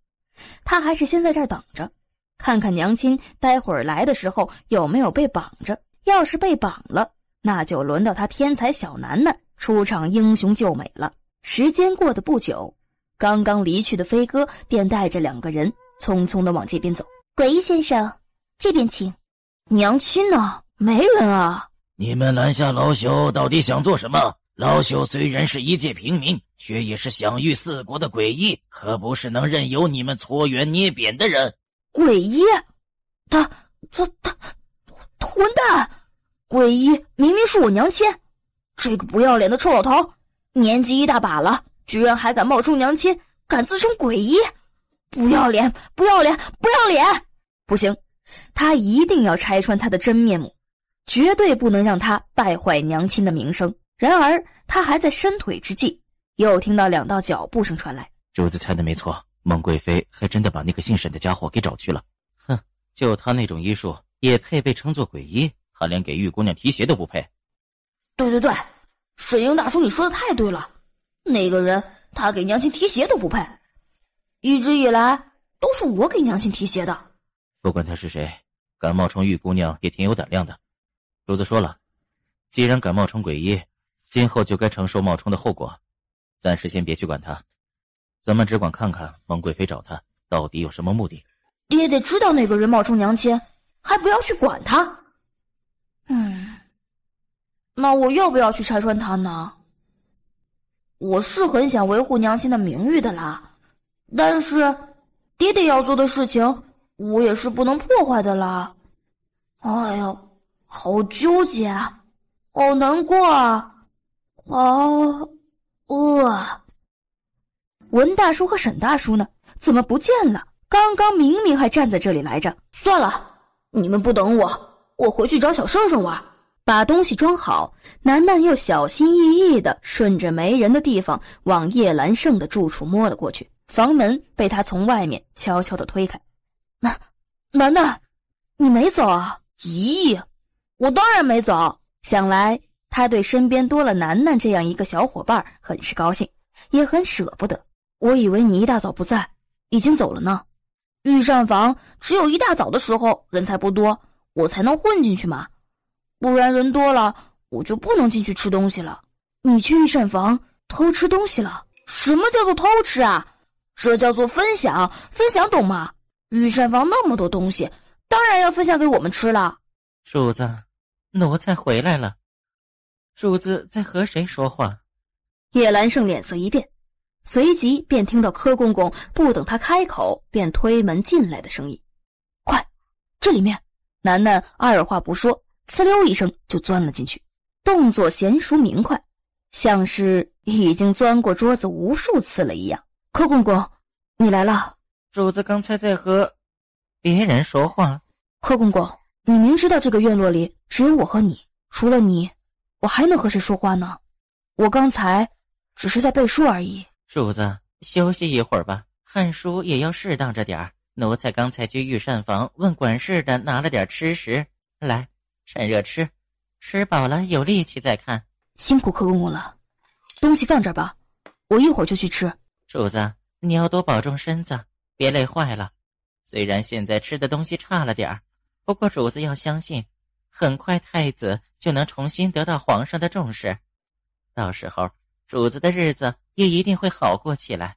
他还是先在这儿等着，看看娘亲待会儿来的时候有没有被绑着。要是被绑了，那就轮到他天才小楠楠出场英雄救美了。时间过得不久，刚刚离去的飞哥便带着2个人匆匆地往这边走。诡异先生，这边请。娘亲呢？没人啊。你们拦下老朽到底想做什么？老朽虽然是一介平民，却也是享誉4国的诡异，可不是能任由你们搓圆捏扁的人。诡异？他混蛋！诡异明明是我娘亲，这个不要脸的臭老头，年纪一大把了，居然还敢冒充娘亲，敢自称诡异，不要脸！不要脸！不要脸！不行，他一定要拆穿他的真面目，绝对不能让他败坏娘亲的名声。然而他还在伸腿之际，又听到2道脚步声传来。主子猜的没错，孟贵妃还真的把那个姓沈的家伙给找去了。哼，就他那种医术也配被称作诡医？他连给玉姑娘提鞋都不配。对，沈英大叔你说的太对了，那个人他给娘亲提鞋都不配，一直以来都是我给娘亲提鞋的。不管他是谁，敢冒充玉姑娘也挺有胆量的。主子说了，既然敢冒充诡医，今后就该承受冒充的后果。暂时先别去管他，咱们只管看看孟贵妃找他到底有什么目的。爹得知道那个人冒充娘亲，还不要去管他。那我要不要去拆穿他呢？我是很想维护娘亲的名誉的啦，但是爹爹要做的事情我也是不能破坏的啦。哎呦，好纠结啊，好难过啊，好饿啊。文大叔和沈大叔呢？怎么不见了？刚刚明明还站在这里来着。算了，你们不等我，我回去找小圣圣玩。把东西装好，楠楠又小心翼翼地顺着没人的地方往叶兰胜的住处摸了过去。房门被他从外面悄悄地推开。楠楠，你没走啊？咦，我当然没走。想来他对身边多了楠楠这样一个小伙伴很是高兴，也很舍不得。我以为你一大早不在，已经走了呢。御膳房只有一大早的时候人才不多，我才能混进去嘛，不然人多了我就不能进去吃东西了。你去御膳房偷吃东西了？什么叫做偷吃啊？这叫做分享，分享懂吗？御膳房那么多东西，当然要分享给我们吃了。主子，奴才回来了。主子在和谁说话？叶兰胜脸色一变，随即便听到柯公公不等他开口便推门进来的声音。快，这里面！楠楠二话不说，呲溜一声就钻了进去，动作娴熟明快，像是已经钻过桌子无数次了一样。柯公公，你来了。主子刚才在和别人说话。柯公公，你明知道这个院落里只有我和你，除了你，我还能和谁说话呢？我刚才只是在背书而已。主子，休息一会儿吧，看书也要适当着点儿。奴才刚才去御膳房问管事的拿了点吃食，来，趁热吃，吃饱了有力气再看。辛苦柯公公了，东西放这儿吧，我一会儿就去吃。主子，你要多保重身子，别累坏了。虽然现在吃的东西差了点儿，不过主子要相信，很快太子就能重新得到皇上的重视，到时候主子的日子也一定会好过起来。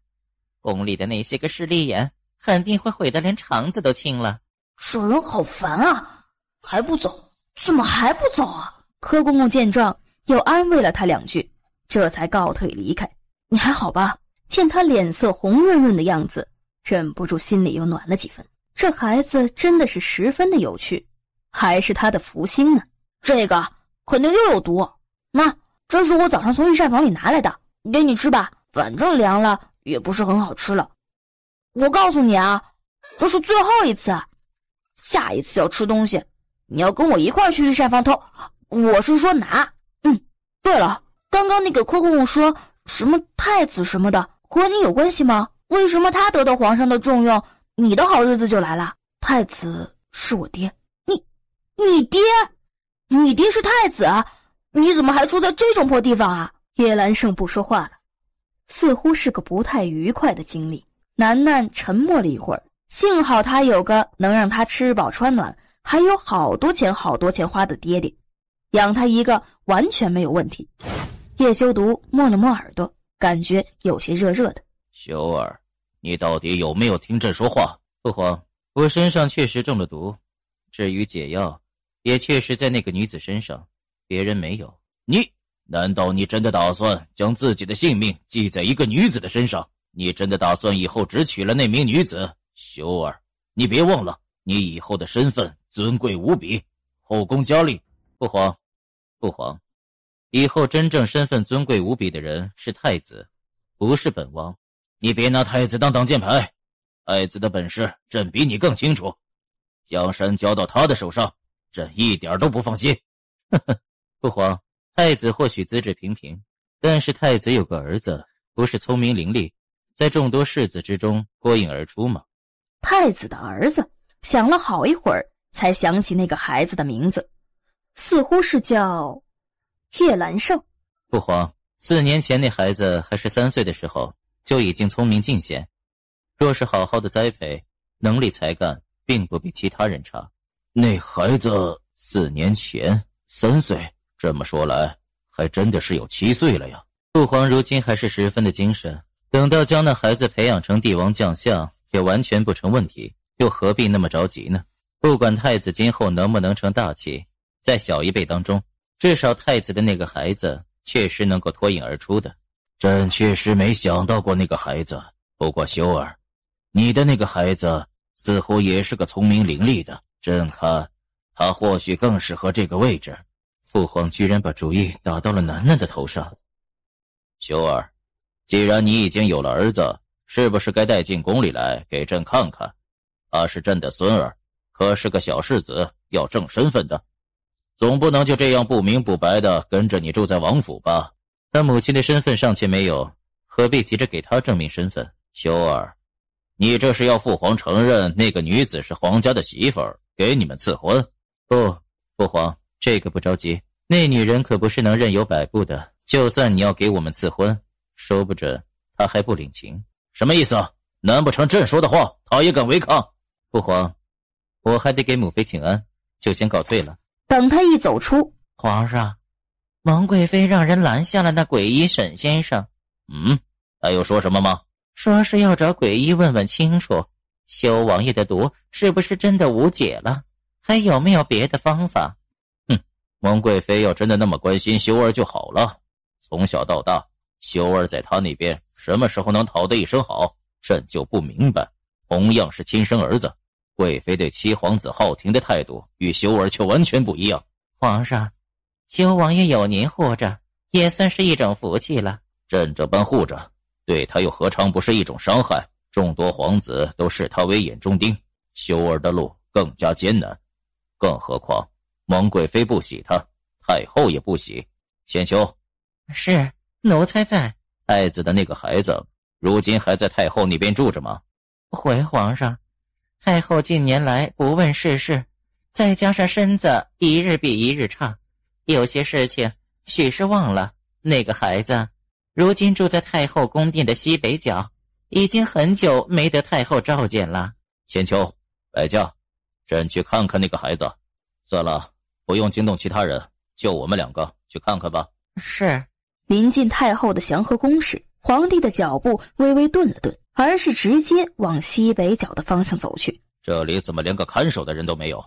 宫里的那些个势利眼肯定会毁得连肠子都青了。这人好烦啊，还不走？怎么还不走啊？柯公公见状又安慰了他2句，这才告退离开。你还好吧？见他脸色红润润的样子，忍不住心里又暖了几分。这孩子真的是十分的有趣，还是他的福星呢。这个肯定又有毒。那这是我早上从御膳房里拿来的，给你吃吧，反正凉了也不是很好吃了。我告诉你啊，这是最后一次，下一次要吃东西，你要跟我一块儿去御膳房偷。我是说拿。对了，刚刚那个柯公公说什么太子什么的，和你有关系吗？为什么他得到皇上的重用，你的好日子就来了？太子是我爹。你爹？你爹是太子啊，你怎么还住在这种破地方啊？叶兰胜不说话了，似乎是个不太愉快的经历。楠楠沉默了一会儿，幸好他有个能让他吃饱穿暖，还有好多钱花的爹爹，养他一个完全没有问题。叶修读摸了摸耳朵，感觉有些热热的。修儿，你到底有没有听朕说话？父皇，我身上确实中了毒，至于解药，也确实在那个女子身上，别人没有。难道你真的打算将自己的性命系在一个女子的身上？你真的打算以后只娶了那名女子？修儿，你别忘了，你以后的身份尊贵无比，后宫佳丽。父皇，以后真正身份尊贵无比的人是太子，不是本王。你别拿太子当挡箭牌，太子的本事朕比你更清楚，江山交到他的手上，朕一点都不放心。呵呵，父皇，太子或许资质平平，但是太子有个儿子，不是聪明伶俐，在众多世子之中脱颖而出吗？太子的儿子，想了好一会儿，才想起那个孩子的名字，似乎是叫叶兰胜。父皇，4年前那孩子还是3岁的时候，就已经聪明尽显，若是好好的栽培，能力才干并不比其他人差。那孩子4年前3岁，这么说来，还真的是有7岁了呀。父皇如今还是十分的精神，等到将那孩子培养成帝王将相，也完全不成问题，又何必那么着急呢？不管太子今后能不能成大器，在小一辈当中，至少太子的那个孩子确实能够脱颖而出的。朕确实没想到过那个孩子，不过修儿，你的那个孩子似乎也是个聪明伶俐的，朕看他或许更适合这个位置。父皇居然把主意打到了楠楠的头上。修儿，既然你已经有了儿子，是不是该带进宫里来给朕看看？他是朕的孙儿，可是个小世子，要正身份的，总不能就这样不明不白的跟着你住在王府吧？他母亲的身份尚且没有，何必急着给他证明身份？修儿，你这是要父皇承认那个女子是皇家的媳妇儿，给你们赐婚？不，父皇，这个不着急，那女人可不是能任由摆布的，就算你要给我们赐婚，说不准她还不领情。什么意思？难不成朕说的话他也敢违抗？父皇，我还得给母妃请安，就先告退了。等他一走出，皇上，王贵妃让人拦下了那鬼医沈先生。他有说什么吗？说是要找鬼医问问清楚，修王爷的毒是不是真的无解了，还有没有别的方法？王贵妃要真的那么关心修儿就好了。从小到大，修儿在他那边什么时候能讨得一声好，朕就不明白。同样是亲生儿子，贵妃对七皇子浩廷的态度与修儿却完全不一样。皇上，修王爷有您护着，也算是一种福气了。朕这般护着，对他又何尝不是一种伤害？众多皇子都视他为眼中钉，修儿的路更加艰难。更何况王贵妃不喜他，太后也不喜。千秋，是，奴才在。太子的那个孩子，如今还在太后那边住着吗？回皇上，太后近年来不问世事，再加上身子一日比一日差，有些事情许是忘了。那个孩子如今住在太后宫殿的西北角，已经很久没得太后召见了。千秋，摆驾，朕去看看那个孩子。算了，不用惊动其他人，就我们2个去看看吧。是。临近太后的祥和宫时，皇帝的脚步微微顿了顿，而是直接往西北角的方向走去。这里怎么连个看守的人都没有？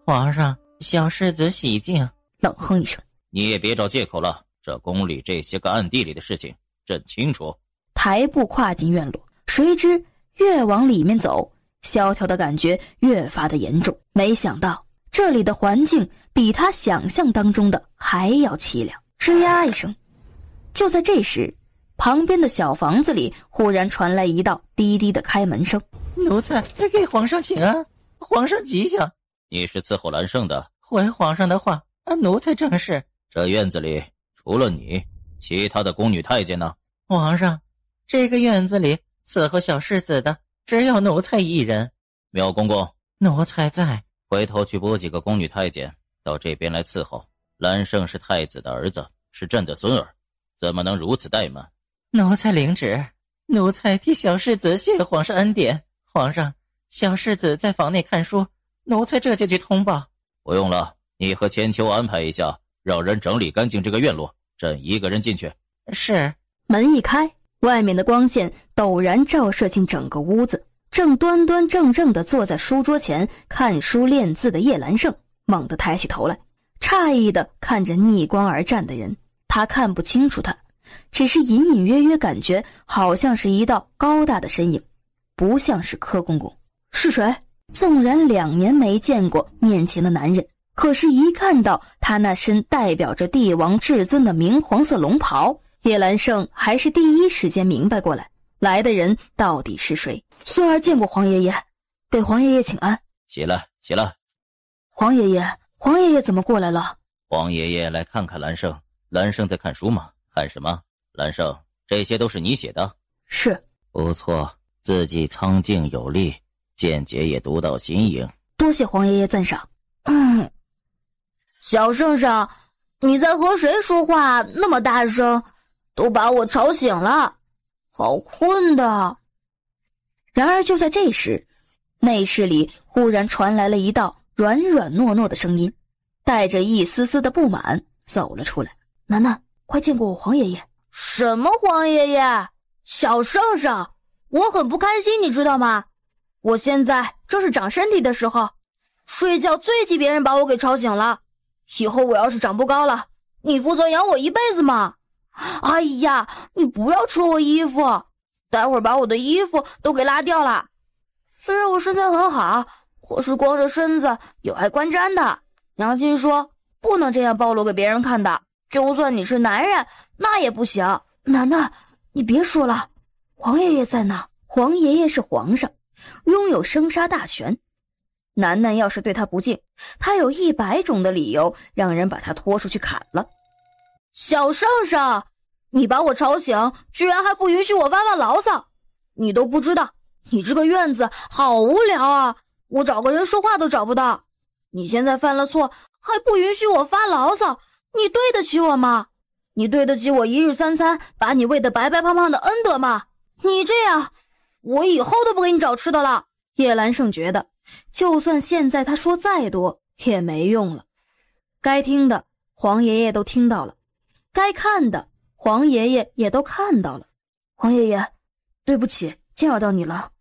皇上，小世子喜静。冷哼一声，你也别找借口了，这宫里这些个暗地里的事情，朕清楚。抬步跨进院落，谁知越往里面走，萧条的感觉越发的严重。没想到这里的环境比他想象当中的还要凄凉。吱呀一声，就在这时，旁边的小房子里忽然传来一道低低的开门声。奴才给皇上请安，皇上吉祥。你是伺候兰胜的？回皇上的话，奴才正是。这院子里除了你，其他的宫女太监呢？皇上，这个院子里伺候小世子的只有奴才一人。苗公公，奴才在。回头去拨几个宫女太监，到这边来伺候。兰胜是太子的儿子，是朕的孙儿，怎么能如此怠慢？奴才领旨，奴才替小世子谢皇上恩典。皇上，小世子在房内看书，奴才这就去通报。不用了，你和千秋安排一下，让人整理干净这个院落，朕一个人进去。是。门一开，外面的光线陡然照射进整个屋子。正端端正正地坐在书桌前看书练字的叶兰胜猛地抬起头来，诧异地看着逆光而站的人。他看不清楚他，只是隐隐约约感觉好像是一道高大的身影，不像是柯公公。是谁？纵然2年没见过面前的男人，可是一看到他那身代表着帝王至尊的明黄色龙袍，叶兰胜还是第一时间明白过来，来的人到底是谁。孙儿见过皇爷爷，给皇爷爷请安。起来，起来。皇爷爷怎么过来了？皇爷爷来看看兰胜。兰胜在看书吗？看什么？兰胜，这些都是你写的？是。不错，字迹苍劲有力，见解也独到新颖。多谢皇爷爷赞赏。小圣上，你在和谁说话那么大声？都把我吵醒了，好困的。然而就在这时，内室里忽然传来了一道软软糯糯的声音，带着一丝丝的不满走了出来。楠楠，快见过我皇爷爷。什么皇爷爷？小圣上，我很不开心，你知道吗？我现在正是长身体的时候，睡觉最忌别人把我给吵醒了。以后我要是长不高了，你负责养我一辈子吗？哎呀，你不要扯我衣服，待会儿把我的衣服都给拉掉了。虽然我身材很好，可是光着身子有碍观瞻的。娘亲说不能这样暴露给别人看的，就算你是男人那也不行。楠楠，你别说了，皇爷爷在呢。皇爷爷是皇上，拥有生杀大权。楠楠要是对他不敬，他有100种的理由让人把他拖出去砍了。小圣上，你把我吵醒，居然还不允许我发发牢骚。你都不知道，你这个院子好无聊啊，我找个人说话都找不到。你现在犯了错，还不允许我发牢骚，你对得起我吗？你对得起我1日3餐把你喂得白白胖胖的恩德吗？你这样，我以后都不给你找吃的了。叶兰胜觉得就算现在他说再多也没用了，该听的皇爷爷都听到了，该看的皇爷爷也都看到了。皇爷爷，对不起，惊扰到你了。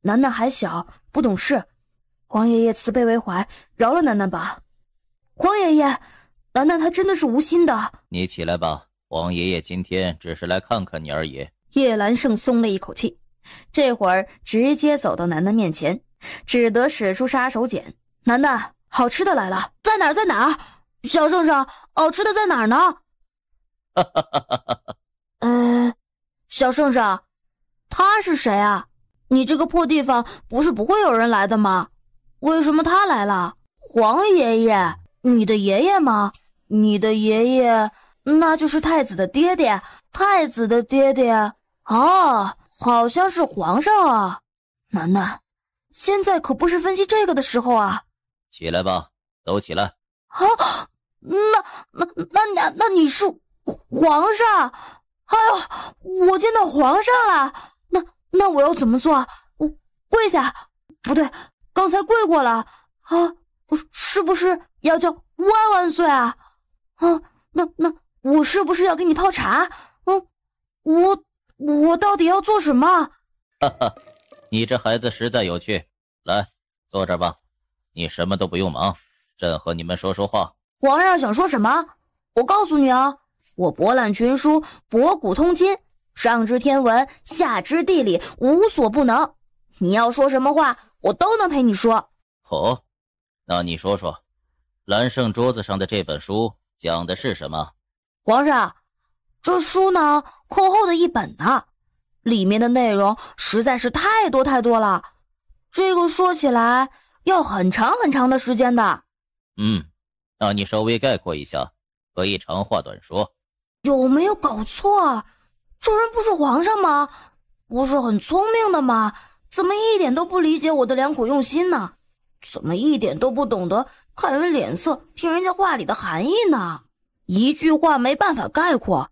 楠楠还小，不懂事，皇爷爷慈悲为怀，饶了楠楠吧。皇爷爷，楠楠他真的是无心的。你起来吧，皇爷爷今天只是来看看你而已。叶兰胜松了一口气，这会儿直接走到楠楠面前，只得使出杀手锏。楠楠，好吃的来了。在哪儿？在哪儿？小圣上，好吃的在哪儿呢？小圣上，他是谁啊？你这个破地方不是不会有人来的吗？为什么他来了？皇爷爷，你的爷爷吗？你的爷爷，那就是太子的爹爹。太子的爹爹，哦，好像是皇上啊。楠楠，现在可不是分析这个的时候啊。起来吧，都起来。啊，那你是皇上？哎呦，我见到皇上了。那我要怎么做？我跪下？不对，刚才跪过了啊，是不是要叫万万岁啊？啊，那我是不是要给你泡茶？我到底要做什么？哈哈，你这孩子实在有趣。来，坐这儿吧。你什么都不用忙，朕和你们说说话。皇上想说什么？我告诉你啊，我博览群书，博古通今，上知天文，下知地理，无所不能。你要说什么话，我都能陪你说。哦，那你说说，兰胜桌子上的这本书讲的是什么？皇上，这书呢，厚厚的一本呢，里面的内容实在是太多太多了，这个说起来要很长很长的时间的。那你稍微概括一下，可以长话短说。有没有搞错啊？这人不是皇上吗？不是很聪明的吗？怎么一点都不理解我的良苦用心呢？怎么一点都不懂得看人脸色，听人家话里的含义呢。一句话没办法概括。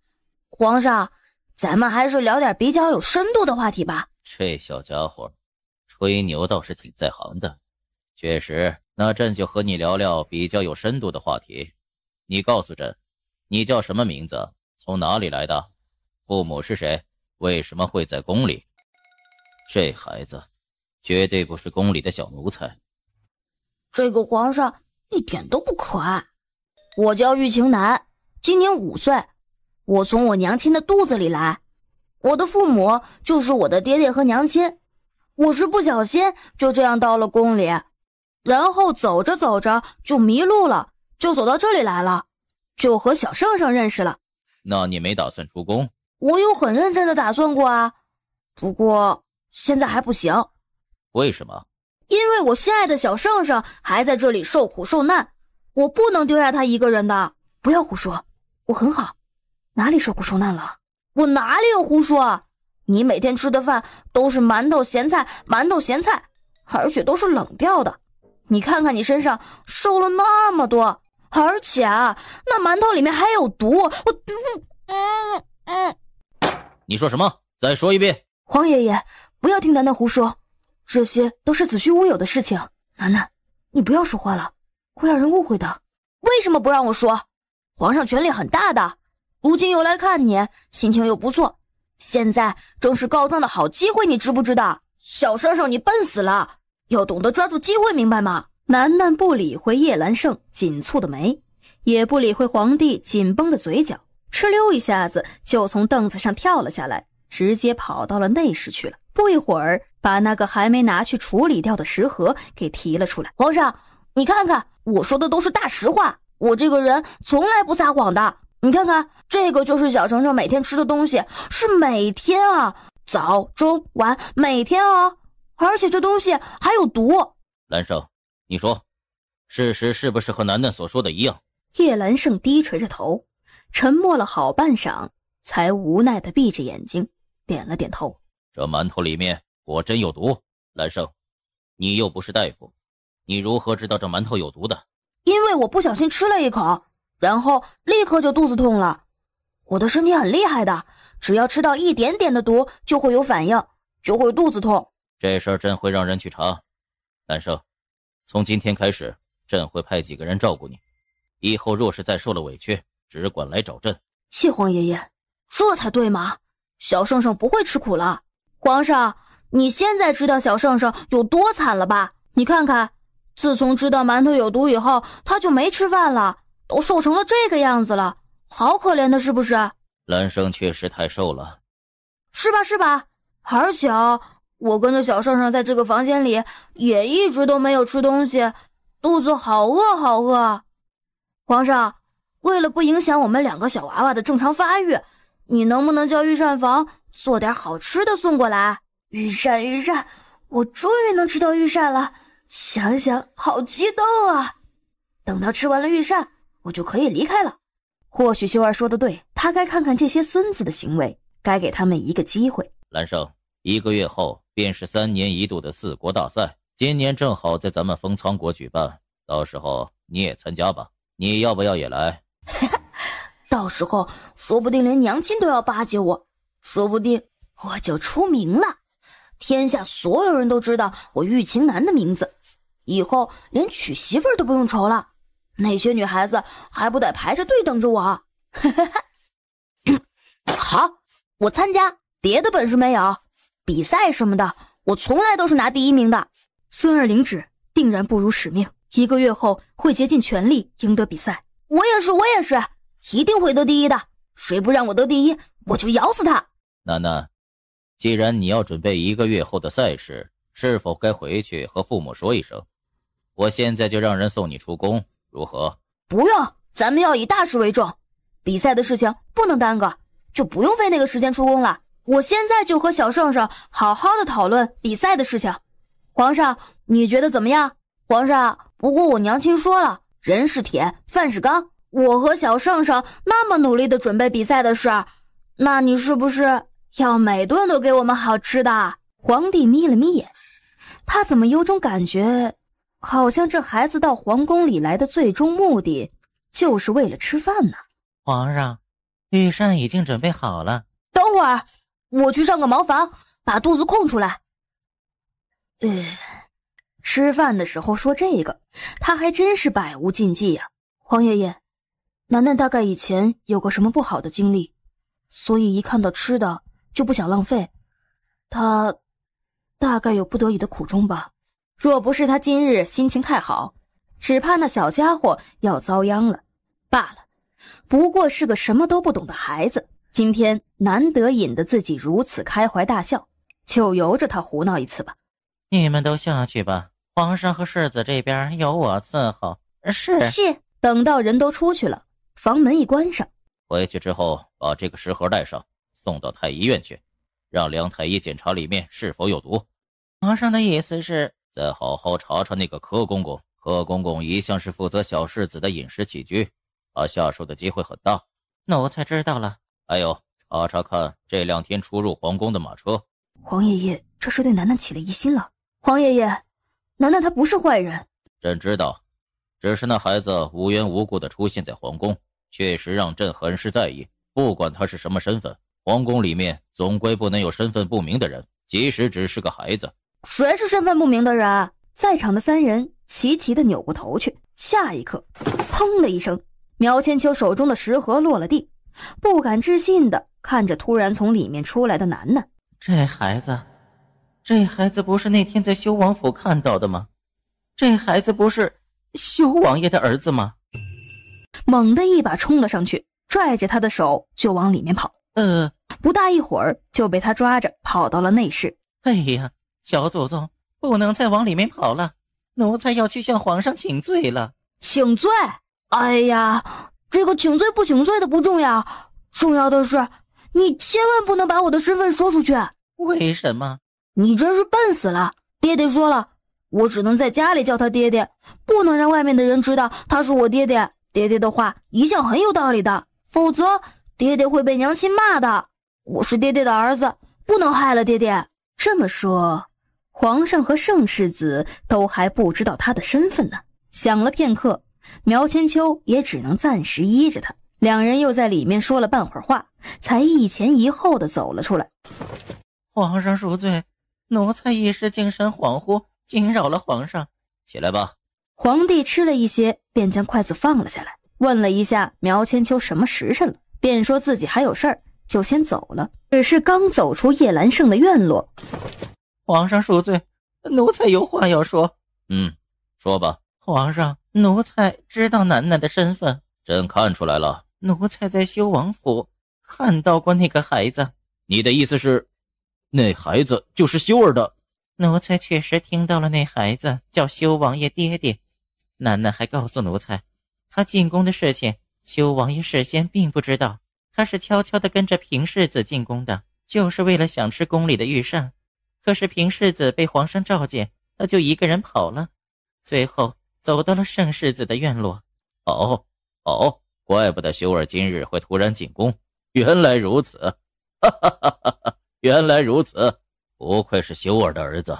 皇上，咱们还是聊点比较有深度的话题吧。这小家伙，吹牛倒是挺在行的。确实，那朕就和你聊聊比较有深度的话题。你告诉朕，你叫什么名字？从哪里来的？父母是谁？为什么会在宫里？这孩子，绝对不是宫里的小奴才。这个皇上一点都不可爱。我叫玉晴南，今年5岁，我从我娘亲的肚子里来。我的父母就是我的爹爹和娘亲，我是不小心就这样到了宫里，然后走着走着就迷路了，就走到这里来了，就和小圣圣认识了。那你没打算出宫？我有很认真的打算过啊，不过现在还不行。为什么？因为我心爱的小圣圣还在这里受苦受难，我不能丢下他一个人的。不要胡说，我很好，哪里受苦受难了？我哪里有胡说？你每天吃的饭都是馒头咸菜，馒头咸菜，而且都是冷掉的。你看看你身上瘦了那么多，而且啊，那馒头里面还有毒。你说什么？再说一遍。皇爷爷，不要听楠楠胡说，这些都是子虚乌有的事情。楠楠，你不要说话了，会让人误会的。为什么不让我说？皇上权力很大的，如今又来看你，心情又不错，现在正是告状的好机会，你知不知道？小圣圣，你笨死了，要懂得抓住机会，明白吗？楠楠不理会叶兰胜紧蹙的眉，也不理会皇帝紧绷的嘴角，哧溜一下子就从凳子上跳了下来，直接跑到了内室去了。不一会儿，把那个还没拿去处理掉的食盒给提了出来。皇上，你看看，我说的都是大实话，我这个人从来不撒谎的。你看看，这个就是小程程每天吃的东西，是每天啊，早中晚每天啊，而且这东西还有毒。兰生，你说，事实是不是和楠楠所说的一样？叶兰胜低垂着头，沉默了好半晌，才无奈地闭着眼睛点了点头。这馒头里面果真有毒。兰生，你又不是大夫，你如何知道这馒头有毒的？因为我不小心吃了一口，然后立刻就肚子痛了。我的身体很厉害的，只要吃到一点点的毒就会有反应，就会肚子痛。这事儿朕会让人去查。兰生，从今天开始，朕会派几个人照顾你，以后若是再受了委屈，只管来找朕。谢皇爷爷。这才对嘛，小圣圣不会吃苦了。皇上，你现在知道小圣圣有多惨了吧？你看看，自从知道馒头有毒以后，他就没吃饭了，都瘦成了这个样子了，好可怜的，是不是？兰生确实太瘦了，是吧是吧？而且我跟着小圣圣在这个房间里也一直都没有吃东西，肚子好饿好饿。皇上，为了不影响我们2个小娃娃的正常发育，你能不能叫御膳房做点好吃的送过来？御膳，我终于能吃到御膳了，想想好激动啊！等到吃完了御膳，我就可以离开了。或许秀儿说的对，他该看看这些孙子的行为，该给他们一个机会。兰生，1个月后便是3年1度的4国大赛，今年正好在咱们封仓国举办，到时候你也参加吧。你要不要也来？到时候说不定连娘亲都要巴结我，说不定我就出名了，天下所有人都知道我玉晴南的名字，以后连娶媳妇儿都不用愁了，那些女孩子还不得排着队等着我？好，我参加，别的本事没有，比赛什么的我从来都是拿第1名的。孙儿领旨，定然不辱使命，1个月后会竭尽全力赢得比赛。我也是，一定会得第1的，谁不让我得第1，我就咬死他。楠楠，既然你要准备1个月后的赛事，是否该回去和父母说一声？我现在就让人送你出宫，如何？不用，咱们要以大事为重，比赛的事情不能耽搁，就不用费那个时间出宫了。我现在就和小圣圣好好的讨论比赛的事情。皇上，你觉得怎么样？皇上，不过我娘亲说了，人是铁，饭是钢，我和小圣圣那么努力的准备比赛的事，那你是不是要每顿都给我们好吃的？皇帝眯了眯眼，他怎么有种感觉好像这孩子到皇宫里来的最终目的就是为了吃饭呢。皇上，御膳已经准备好了。等会儿，我去上个茅房，把肚子空出来。吃饭的时候说这个，他还真是百无禁忌呀。皇爷爷，楠楠大概以前有过什么不好的经历，所以一看到吃的就不想浪费。他大概有不得已的苦衷吧。若不是他今日心情太好，只怕那小家伙要遭殃了。罢了，不过是个什么都不懂的孩子，今天难得引得自己如此开怀大笑，就由着他胡闹一次吧。你们都下去吧，皇上和世子这边有我伺候。是。等到人都出去了，房门一关上，回去之后把这个食盒带上，送到太医院去，让梁太医检查里面是否有毒。皇上的意思是再好好查查那个柯公公。柯公公一向是负责小世子的饮食起居，他下手的机会很大。奴才知道了。还有，查查看这2天出入皇宫的马车。皇爷爷这是对楠楠起了疑心了。皇爷爷，楠楠他不是坏人。朕知道，只是那孩子无缘无故的出现在皇宫，确实让朕很是在意。不管他是什么身份，皇宫里面总归不能有身份不明的人，即使只是个孩子。谁是身份不明的人？在场的3人齐齐地扭过头去。下一刻，砰的一声，苗千秋手中的食盒落了地，不敢置信地看着突然从里面出来的楠楠。这孩子不是那天在修王府看到的吗？这孩子不是修王爷的儿子吗？猛地一把冲了上去，拽着他的手就往里面跑。不大一会儿就被他抓着跑到了内室。哎呀，小祖宗，不能再往里面跑了，奴才要去向皇上请罪了。请罪？哎呀，这个请罪不请罪的不重要，重要的是你千万不能把我的身份说出去。为什么？你真是笨死了。爹爹说了，我只能在家里叫他爹爹，不能让外面的人知道他是我爹爹。爹爹的话一向很有道理的，否则爹爹会被娘亲骂的。我是爹爹的儿子，不能害了爹爹。这么说，皇上和盛世子都还不知道他的身份呢。想了片刻，苗千秋也只能暂时依着他。2人又在里面说了半会儿话，才一前一后的走了出来。皇上恕罪，奴才一时精神恍惚，惊扰了皇上。起来吧。皇帝吃了一些，便将筷子放了下来，问了一下苗千秋什么时辰了，便说自己还有事儿，就先走了。只是刚走出叶兰胜的院落，皇上恕罪，奴才有话要说。说吧。皇上，奴才知道楠楠的身份。朕看出来了，奴才在修王府看到过那个孩子。你的意思是，那孩子就是修儿的？奴才确实听到了那孩子叫修王爷爹爹。楠楠还告诉奴才，他进宫的事情，修王爷事先并不知道，他是悄悄地跟着平世子进宫的，就是为了想吃宫里的御膳。可是平世子被皇上召见，他就一个人跑了，最后走到了盛世子的院落。怪不得修儿今日会突然进宫，原来如此。原来如此，不愧是修儿的儿子，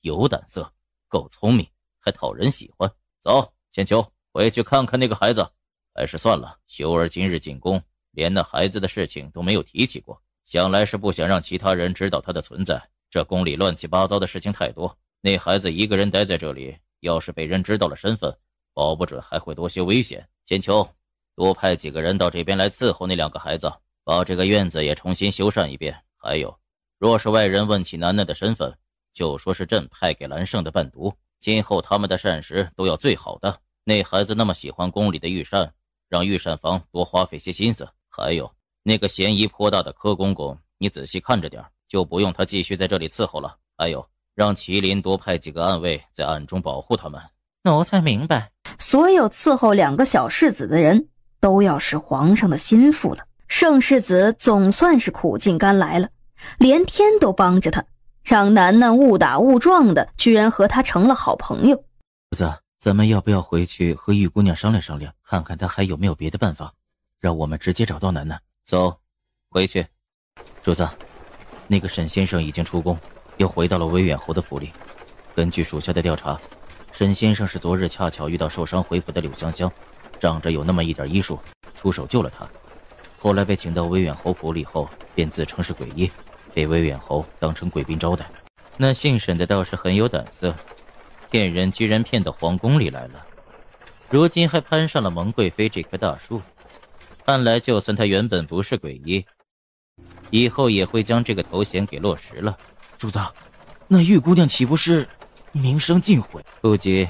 有胆色，够聪明，还讨人喜欢。走，千秋，回去看看那个孩子。还是算了，修儿今日进宫，连那孩子的事情都没有提起过，想来是不想让其他人知道他的存在。这宫里乱七八糟的事情太多，那孩子一个人待在这里，要是被人知道了身份，保不准还会多些危险。千秋，多派几个人到这边来伺候那2个孩子，把这个院子也重新修缮一遍。还有，若是外人问起楠楠的身份，就说是朕派给兰胜的伴读，今后他们的膳食都要最好的。那孩子那么喜欢宫里的御膳，让御膳房多花费些心思。还有，那个嫌疑颇大的柯公公，你仔细看着点，就不用他继续在这里伺候了。还有，让麒麟多派几个暗卫在暗中保护他们。奴才明白。所有伺候2个小世子的人都要是皇上的心腹了。盛世子总算是苦尽甘来了，连天都帮着他，让楠楠误打误撞的居然和他成了好朋友。主子，咱们要不要回去和玉姑娘商量商量，看看她还有没有别的办法，让我们直接找到楠楠？走，回去。主子，那个沈先生已经出宫，又回到了威远侯的府里。根据属下的调查，沈先生是昨日恰巧遇到受伤回府的柳香香，仗着有那么一点医术，出手救了他。后来被请到威远侯府里后，便自称是鬼医，被威远侯当成贵宾招待。那姓沈的倒是很有胆色，骗人居然骗到皇宫里来了，如今还攀上了蒙贵妃这棵大树。看来就算他原本不是鬼医，以后也会将这个头衔给落实了。主子，那玉姑娘岂不是名声尽毁？不急，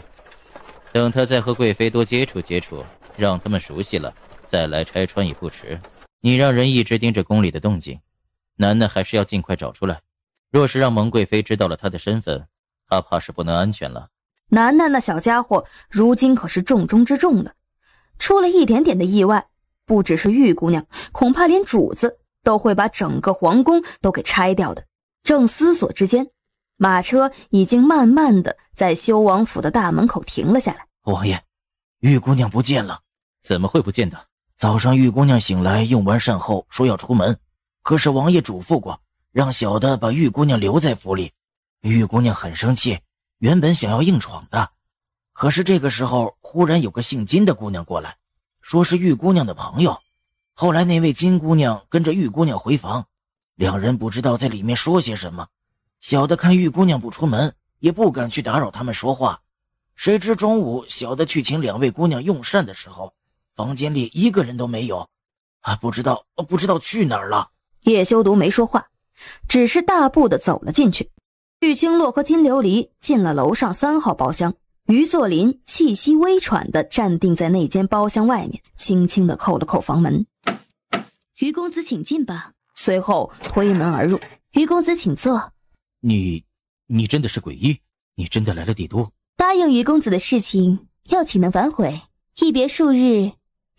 等他再和贵妃多接触接触，让他们熟悉了，再来拆穿也不迟。你让人一直盯着宫里的动静，楠楠还是要尽快找出来。若是让蒙贵妃知道了他的身份，她怕是不能安全了。楠楠那小家伙如今可是重中之重了，出了一点点的意外，不只是玉姑娘，恐怕连主子都会把整个皇宫都给拆掉的。正思索之间，马车已经慢慢的在修王府的大门口停了下来。王爷，玉姑娘不见了。怎么会不见的？早上玉姑娘醒来用完膳后说要出门，可是王爷嘱咐过，让小的把玉姑娘留在府里。玉姑娘很生气，原本想要硬闯的，可是这个时候忽然有个姓金的姑娘过来，说是玉姑娘的朋友。后来那位金姑娘跟着玉姑娘回房，两人不知道在里面说些什么。小的看玉姑娘不出门，也不敢去打扰他们说话。谁知中午小的去请两位姑娘用膳的时候，房间里一个人都没有，不知道去哪儿了。叶修读没说话，只是大步的走了进去。玉清洛和金琉璃进了楼上3号包厢，于作霖气息微喘的站定在那间包厢外面，轻轻的扣了扣房门。于公子请进吧。随后推门而入。于公子请坐。你真的是鬼医？你真的来了帝都？答应于公子的事情又岂能反悔？一别数日，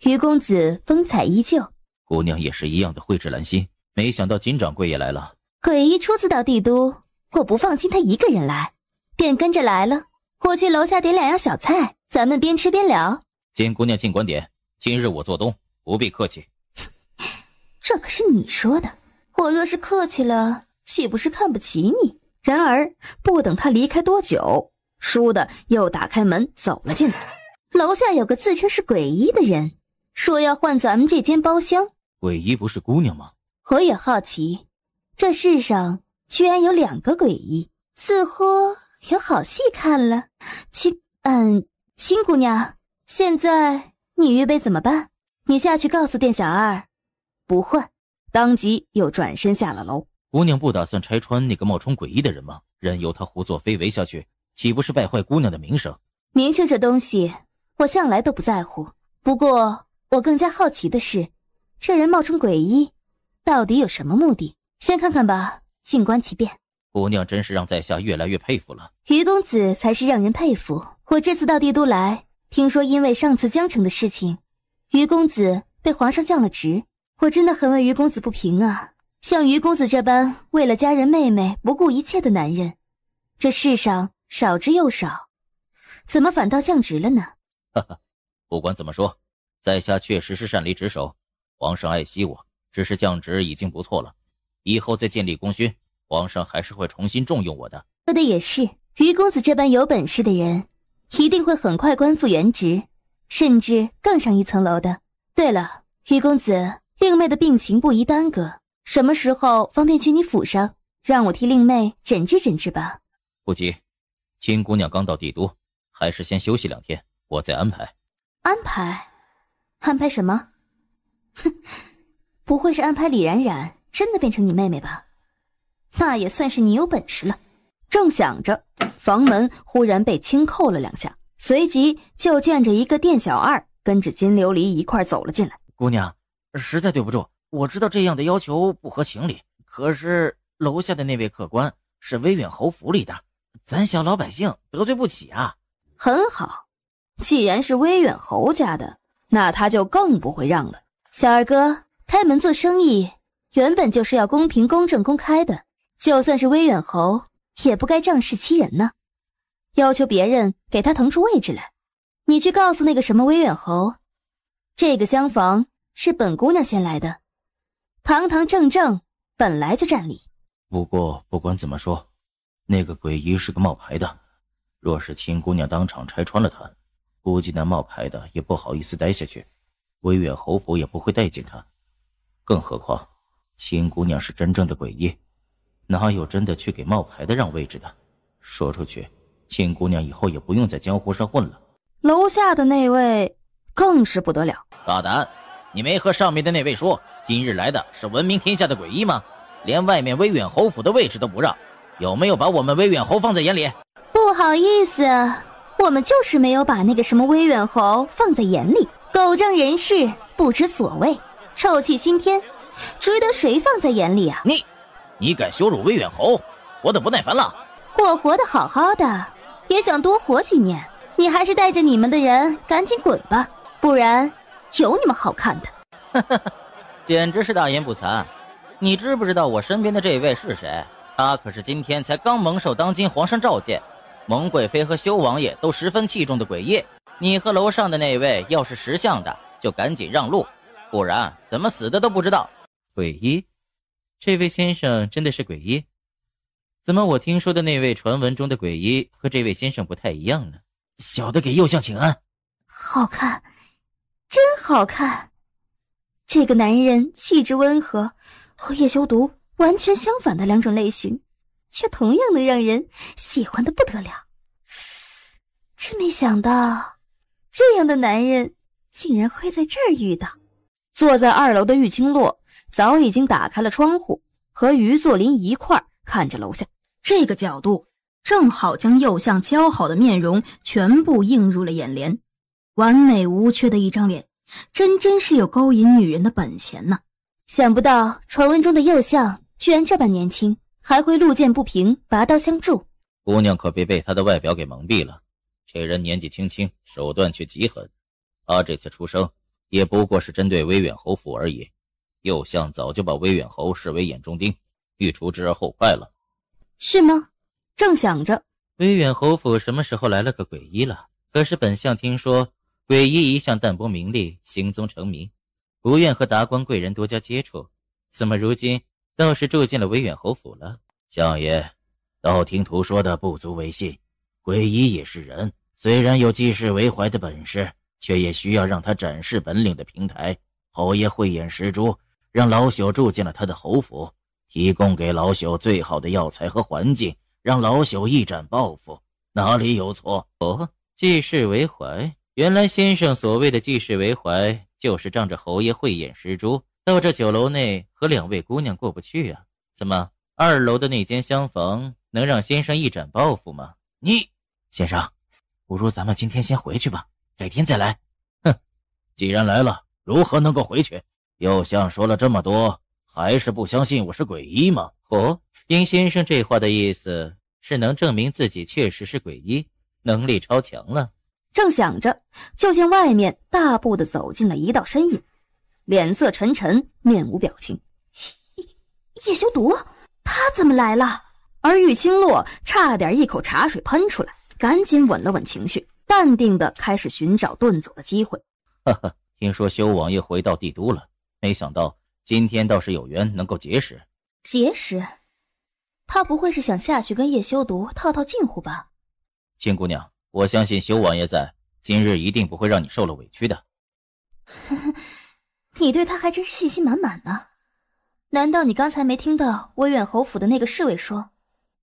于公子风采依旧。姑娘也是一样的蕙质兰心，没想到金掌柜也来了。鬼医初次到帝都，我不放心他一个人来，便跟着来了。我去楼下点2样小菜，咱们边吃边聊。金姑娘尽管点，今日我做东，不必客气。这可是你说的，我若是客气了，岂不是看不起你？然而不等他离开多久，倏地又打开门走了进来。楼下有个自称是鬼医的人，说要换咱们这间包厢。鬼医不是姑娘吗？我也好奇，这世上居然有2个鬼医，似乎有好戏看了。金姑娘，现在你预备怎么办？你下去告诉店小二不换。当即又转身下了楼。姑娘不打算拆穿那个冒充鬼医的人吗？任由他胡作非为下去，岂不是败坏姑娘的名声？名声这东西我向来都不在乎，不过我更加好奇的是，这人冒充鬼医到底有什么目的？先看看吧，静观其变。姑娘真是让在下越来越佩服了。于公子才是让人佩服。我这次到帝都来，听说因为上次江城的事情，于公子被皇上降了职，我真的很为于公子不平啊。像于公子这般为了家人妹妹不顾一切的男人，这世上少之又少，怎么反倒降职了呢？哈哈，不管怎么说，在下确实是擅离职守，皇上爱惜我，只是降职已经不错了，以后再建立功勋，皇上还是会重新重用我的。说的也是，于公子这般有本事的人，一定会很快官复原职，甚至更上一层楼的。对了，于公子，令妹的病情不宜耽搁，什么时候方便去你府上，让我替令妹诊治诊治吧。不急，亲姑娘刚到帝都，还是先休息2天，我再安排。安排什么？哼，不会是安排李冉冉真的变成你妹妹吧？那也算是你有本事了。正想着，房门忽然被轻扣了2下，随即就见着一个店小二跟着金琉璃一块走了进来。姑娘，实在对不住，我知道这样的要求不合情理，可是楼下的那位客官是威远侯府里的，咱小老百姓得罪不起啊。很好，既然是威远侯家的，那他就更不会让了。小二哥，开门做生意原本就是要公平公正公开的，就算是威远侯也不该仗势欺人呢。要求别人给他腾出位置来，你去告诉那个什么威远侯，这个厢房是本姑娘先来的，堂堂正正本来就占理。不过不管怎么说，那个鬼医是个冒牌的，若是秦姑娘当场拆穿了他，估计那冒牌的也不好意思待下去，威远侯府也不会待见他。更何况秦姑娘是真正的诡异，哪有真的去给冒牌的让位置的？说出去，秦姑娘以后也不用在江湖上混了。楼下的那位更是不得了，大胆！你没和上面的那位说，今日来的是闻名天下的诡异吗？连外面威远侯府的位置都不让，有没有把我们威远侯放在眼里？不好意思，我们就是没有把那个什么威远侯放在眼里。狗仗人势，不知所谓，臭气熏天，值得谁放在眼里啊？你敢羞辱威远侯，活得不耐烦了？我活得好好的，也想多活几年。你还是带着你们的人赶紧滚吧，不然有你们好看的。简直是大言不惭！你知不知道我身边的这位是谁？他可是今天才刚蒙受当今皇上召见，蒙贵妃和修王爷都十分器重的诡异。你和楼上的那位要是识相的，就赶紧让路，不然怎么死的都不知道。诡异？这位先生真的是诡异？怎么我听说的那位传闻中的诡异和这位先生不太一样呢？小的给右相请安。好看，真好看。这个男人气质温和，和叶修毒完全相反的两种类型，却同样能让人喜欢的不得了。真没想到这样的男人竟然会在这儿遇到。坐在2楼的玉清洛早已经打开了窗户，和于作霖一块儿看着楼下。这个角度正好将右相姣好的面容全部映入了眼帘，完美无缺的一张脸，真是有勾引女人的本钱呢。想不到传闻中的右相居然这般年轻，还会路见不平拔刀相助。姑娘可别被他的外表给蒙蔽了，这人年纪轻轻，手段却极狠。他这次出生也不过是针对威远侯府而已，右相早就把威远侯视为眼中钉，欲除之而后快了。是吗？正想着，威远侯府什么时候来了个诡异了？可是本相听说诡异一向淡泊名利，行踪成谜，不愿和达官贵人多加接触，怎么如今倒是住进了威远侯府了？相爷，道听途说的不足为信，诡异也是人，虽然有济世为怀的本事，却也需要让他展示本领的平台。侯爷慧眼识珠，让老朽住进了他的侯府，提供给老朽最好的药材和环境，让老朽一展抱负，哪里有错？哦，济世为怀，原来先生所谓的济世为怀，就是仗着侯爷慧眼识珠，到这酒楼内和2位姑娘过不去啊？怎么2楼的那间厢房能让先生一展抱负吗？先生，不如咱们今天先回去吧，改天再来。哼，既然来了，如何能够回去？右相说了这么多，还是不相信我是诡异吗？哦，殷先生这话的意思是能证明自己确实是诡异，能力超强了。正想着，就见外面大步地走进了一道身影，脸色沉沉，面无表情。叶修毒，他怎么来了？而玉清洛差点一口茶水喷出来，赶紧稳了稳情绪，淡定地开始寻找遁走的机会。哈哈，听说修王爷回到帝都了，没想到今天倒是有缘能够结识。结识？他不会是想下去跟叶修毒套套近乎吧？秦姑娘，我相信修王爷在，今日一定不会让你受了委屈的。你对他还真是信心满满呢。难道你刚才没听到威远侯府的那个侍卫说，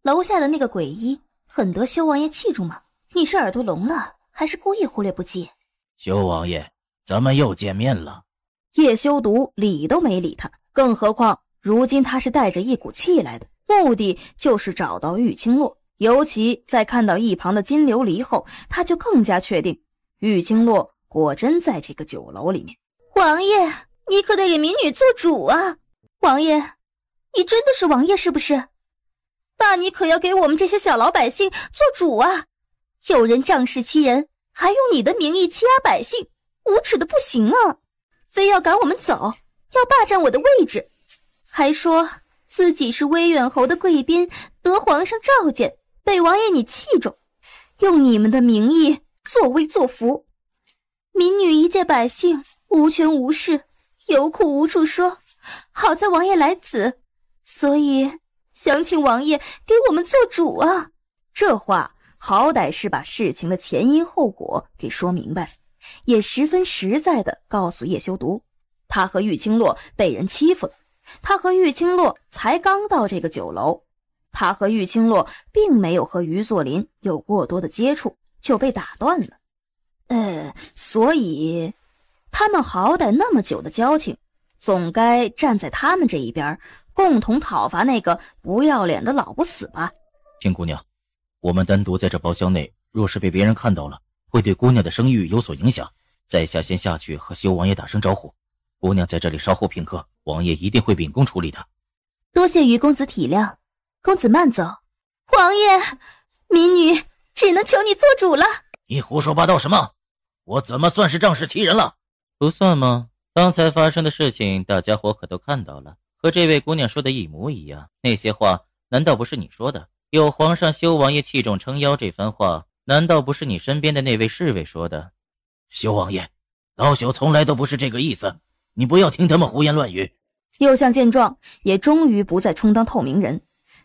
楼下的那个诡异很得修王爷器重吗？你是耳朵聋了，还是故意忽略不计？修王爷，咱们又见面了。叶修毒理都没理他，更何况如今他是带着一股气来的，目的就是找到玉清洛。尤其在看到一旁的金琉璃后，他就更加确定玉清洛果真在这个酒楼里面。王爷，你可得给民女做主啊！王爷，你真的是王爷是不是？那你可要给我们这些小老百姓做主啊！有人仗势欺人，还用你的名义欺压百姓，无耻的不行啊！非要赶我们走，要霸占我的位置，还说自己是威远侯的贵宾，得皇上召见，被王爷你器重，用你们的名义作威作福。民女一介百姓，无权无势，有苦无处说，好在王爷来此，所以想请王爷给我们做主啊！这话好歹是把事情的前因后果给说明白，也十分实在地告诉叶修读，他和玉清洛被人欺负了，他和玉清洛才刚到这个酒楼，他和玉清洛并没有和于作霖有过多的接触，就被打断了。所以他们好歹那么久的交情，总该站在他们这一边，共同讨伐那个不要脸的老不死吧。听姑娘，我们单独在这包厢内，若是被别人看到了，会对姑娘的声誉有所影响。在下先下去和修王爷打声招呼，姑娘在这里稍候片刻，王爷一定会秉公处理的。多谢于公子体谅，公子慢走。王爷，民女只能求你做主了。你胡说八道什么？我怎么算是仗势欺人了？不算吗？刚才发生的事情大家伙可都看到了，和这位姑娘说的一模一样。那些话难道不是你说的？有皇上修王爷器重撑腰这番话，难道不是你身边的那位侍卫说的？修王爷，老朽从来都不是这个意思，你不要听他们胡言乱语。右相见状，也终于不再充当透明人，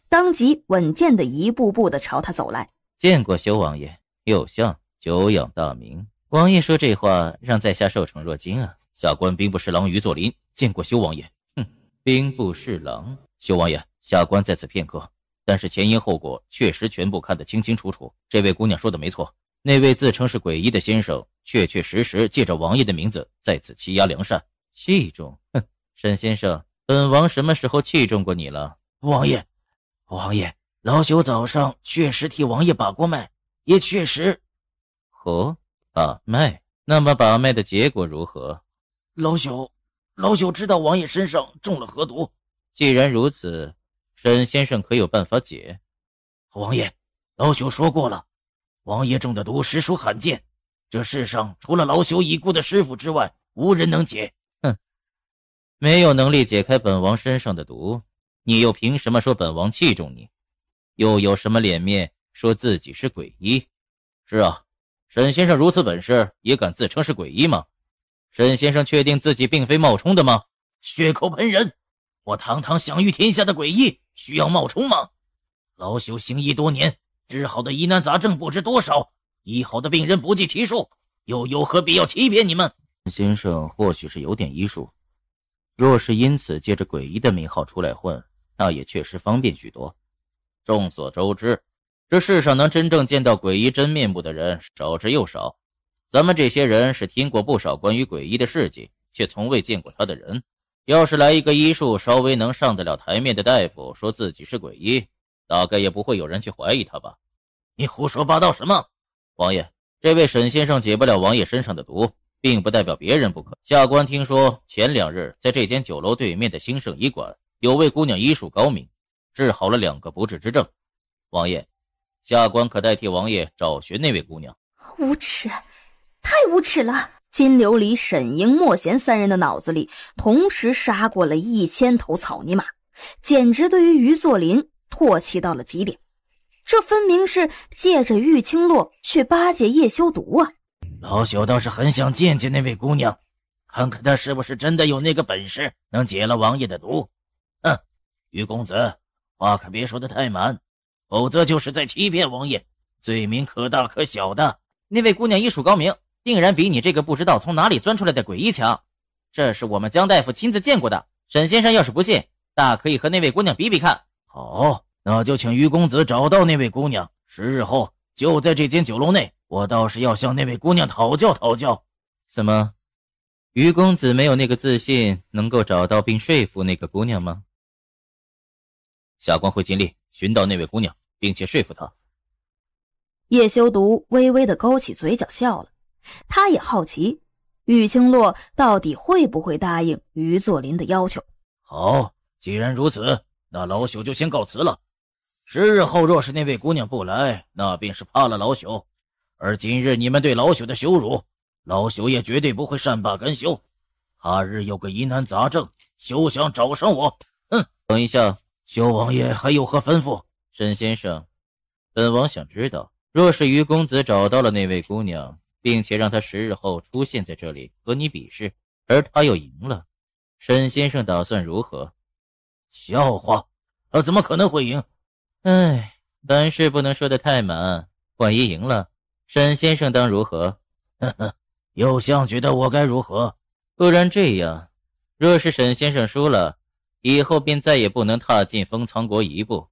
当即稳健的一步步的朝他走来。见过修王爷，右相久仰大名。王爷说这话让在下受宠若惊啊！下官兵部侍郎于作霖见过修王爷。兵部侍郎。修王爷，下官在此片刻，但是前因后果确实全部看得清清楚楚。这位姑娘说的没错，那位自称是诡异的先生，确确实实借着王爷的名字在此欺压良善。器重？沈先生，本王什么时候器重过你了？王爷，老朽早上确实替王爷把过脉，也确实。把脉？那么把脉的结果如何？老朽知道王爷身上中了何毒。既然如此，沈先生可有办法解？王爷，老朽说过了，王爷中的毒实属罕见，这世上除了老朽已故的师傅之外，无人能解。没有能力解开本王身上的毒，你又凭什么说本王器重你？又有什么脸面说自己是诡医？是啊，沈先生如此本事，也敢自称是诡医吗？沈先生确定自己并非冒充的吗？血口喷人！我堂堂享誉天下的诡医，需要冒充吗？老朽行医多年，治好的疑难杂症不知多少，医好的病人不计其数，又有何必要欺骗你们？先生或许是有点医术，若是因此借着诡医的名号出来混，那也确实方便许多。众所周知，这世上能真正见到诡医真面目的人少之又少。咱们这些人是听过不少关于诡医的事迹，却从未见过他的人。要是来一个医术稍微能上得了台面的大夫说自己是诡医，大概也不会有人去怀疑他吧。你胡说八道什么？王爷，这位沈先生解不了王爷身上的毒，并不代表别人不可。下官听说前2日在这间酒楼对面的兴盛医馆，有位姑娘医术高明，治好了2个不治之症。王爷，下官可代替王爷找寻那位姑娘。无耻，太无耻了！金琉璃、沈莹、莫贤3人的脑子里同时杀过了1000头草泥马，简直对于于作霖唾弃到了极点。这分明是借着玉清洛去巴结叶修毒啊！老朽倒是很想见见那位姑娘，看看她是不是真的有那个本事能解了王爷的毒。于公子，话可别说得太满，否则就是在欺骗王爷，罪名可大可小的。那位姑娘医术高明，定然比你这个不知道从哪里钻出来的诡医强，这是我们江大夫亲自见过的。沈先生要是不信，大可以和那位姑娘比比看。好，那就请于公子找到那位姑娘，10日后就在这间酒楼内，我倒是要向那位姑娘讨教讨教。怎么，于公子没有那个自信能够找到并说服那个姑娘吗？下官会尽力寻到那位姑娘，并且说服她。叶修毒微微的勾起嘴角笑了，他也好奇玉清洛到底会不会答应于作霖的要求。好，既然如此，那老朽就先告辞了。10日后若是那位姑娘不来，那便是怕了老朽，而今日你们对老朽的羞辱，老朽也绝对不会善罢甘休。他日有个疑难杂症，休想找上我。等一下，修王爷还有何吩咐？沈先生，本王想知道，若是于公子找到了那位姑娘，并且让她10日后出现在这里和你比试，而他又赢了，沈先生打算如何？笑话，他怎么可能会赢？凡事不能说得太满，万一赢了，沈先生当如何？呵呵，右相觉得我该如何？不然这样，若是沈先生输了，以后便再也不能踏进封藏国一步，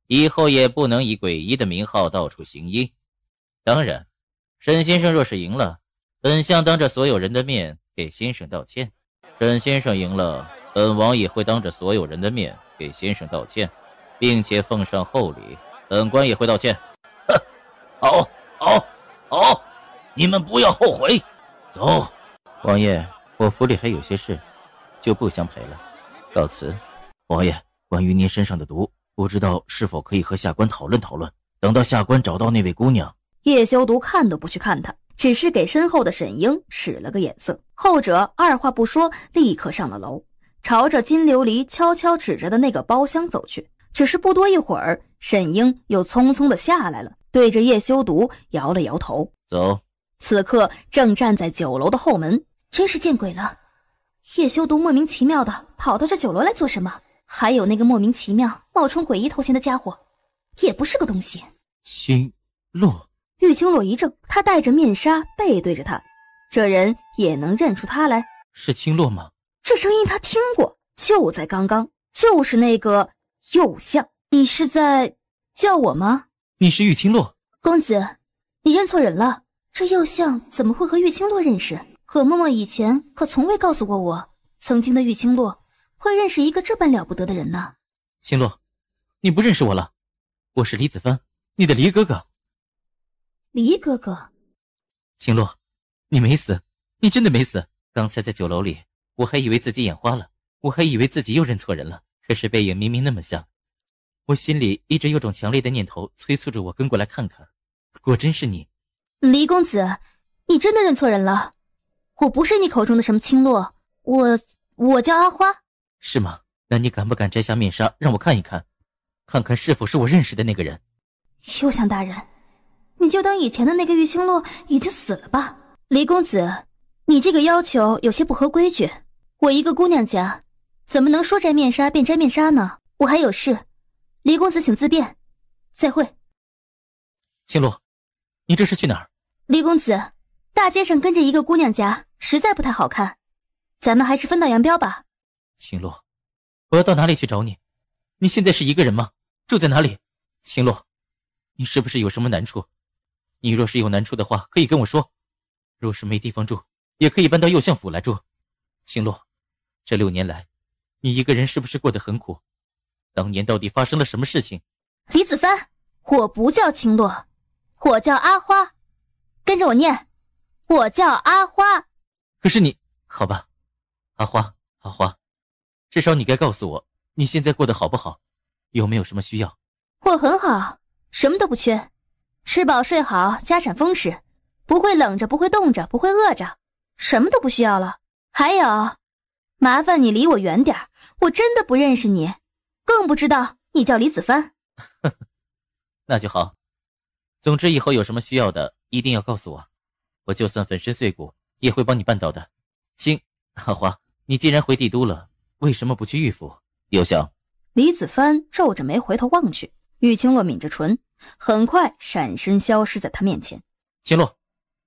以后也不能以诡异的名号到处行医。当然，沈先生若是赢了，本相当着所有人的面给先生道歉。沈先生赢了，本王也会当着所有人的面给先生道歉，并且奉上厚礼，本官也会道歉。好，你们不要后悔。走，王爷，我府里还有些事，就不相陪了，告辞。王爷，关于您身上的毒，不知道是否可以和下官讨论讨论，等到下官找到那位姑娘。叶修毒看都不去看他，只是给身后的沈英使了个眼色，后者二话不说，立刻上了楼，朝着金琉璃悄悄指着的那个包厢走去。只是不多一会儿，沈英又匆匆地下来了，对着叶修毒摇了摇头，走。此刻正站在酒楼的后门。真是见鬼了，叶修毒莫名其妙的跑到这酒楼来做什么？还有那个莫名其妙冒充诡异头衔的家伙，也不是个东西。青洛。玉青洛一怔，他戴着面纱背对着他，这人也能认出他来。是青洛吗？这声音他听过，就在刚刚，就是那个右相。你是在叫我吗？你是玉青洛。公子，你认错人了，这右相怎么会和玉青洛认识？可嬷嬷以前可从未告诉过我，曾经的玉青洛会认识一个这般了不得的人呢。青洛，你不认识我了，我是李子帆，你的黎哥哥。黎哥哥。青洛，你没死，你真的没死。刚才在酒楼里，我还以为自己眼花了，我还以为自己又认错人了，可是背影明明那么像，我心里一直有种强烈的念头催促着我跟过来看看，果真是你。黎公子，你真的认错人了，我不是你口中的什么青洛，我叫阿花。是吗？那你敢不敢摘下面纱让我看一看，看看是否是我认识的那个人？右相大人，你就当以前的那个玉青洛已经死了吧。黎公子，你这个要求有些不合规矩，我一个姑娘家怎么能说摘面纱便摘面纱呢？我还有事，黎公子请自便，再会。青洛，你这是去哪儿？黎公子，大街上跟着一个姑娘家实在不太好看，咱们还是分道扬镳吧。青洛，我要到哪里去找你？你现在是一个人吗？住在哪里？青洛，你是不是有什么难处？你若是有难处的话，可以跟我说，若是没地方住，也可以搬到右相府来住。青洛，这6年来，你一个人是不是过得很苦？当年到底发生了什么事情？李子帆，我不叫青洛，我叫阿花，跟着我念，我叫阿花。可是你，好吧，阿花，阿花，至少你该告诉我，你现在过得好不好？有没有什么需要？我很好，什么都不缺，吃饱睡好，家产丰实，不会冷着，不会冻着，不会饿着，什么都不需要了。还有，麻烦你离我远点，我真的不认识你，更不知道你叫李子帆。那就好，总之以后有什么需要的一定要告诉我，我就算粉身碎骨也会帮你办到的。阿花，你既然回帝都了，为什么不去玉府？右相。李子帆皱着眉回头望去，玉青洛抿着唇，很快闪身消失在他面前。青洛，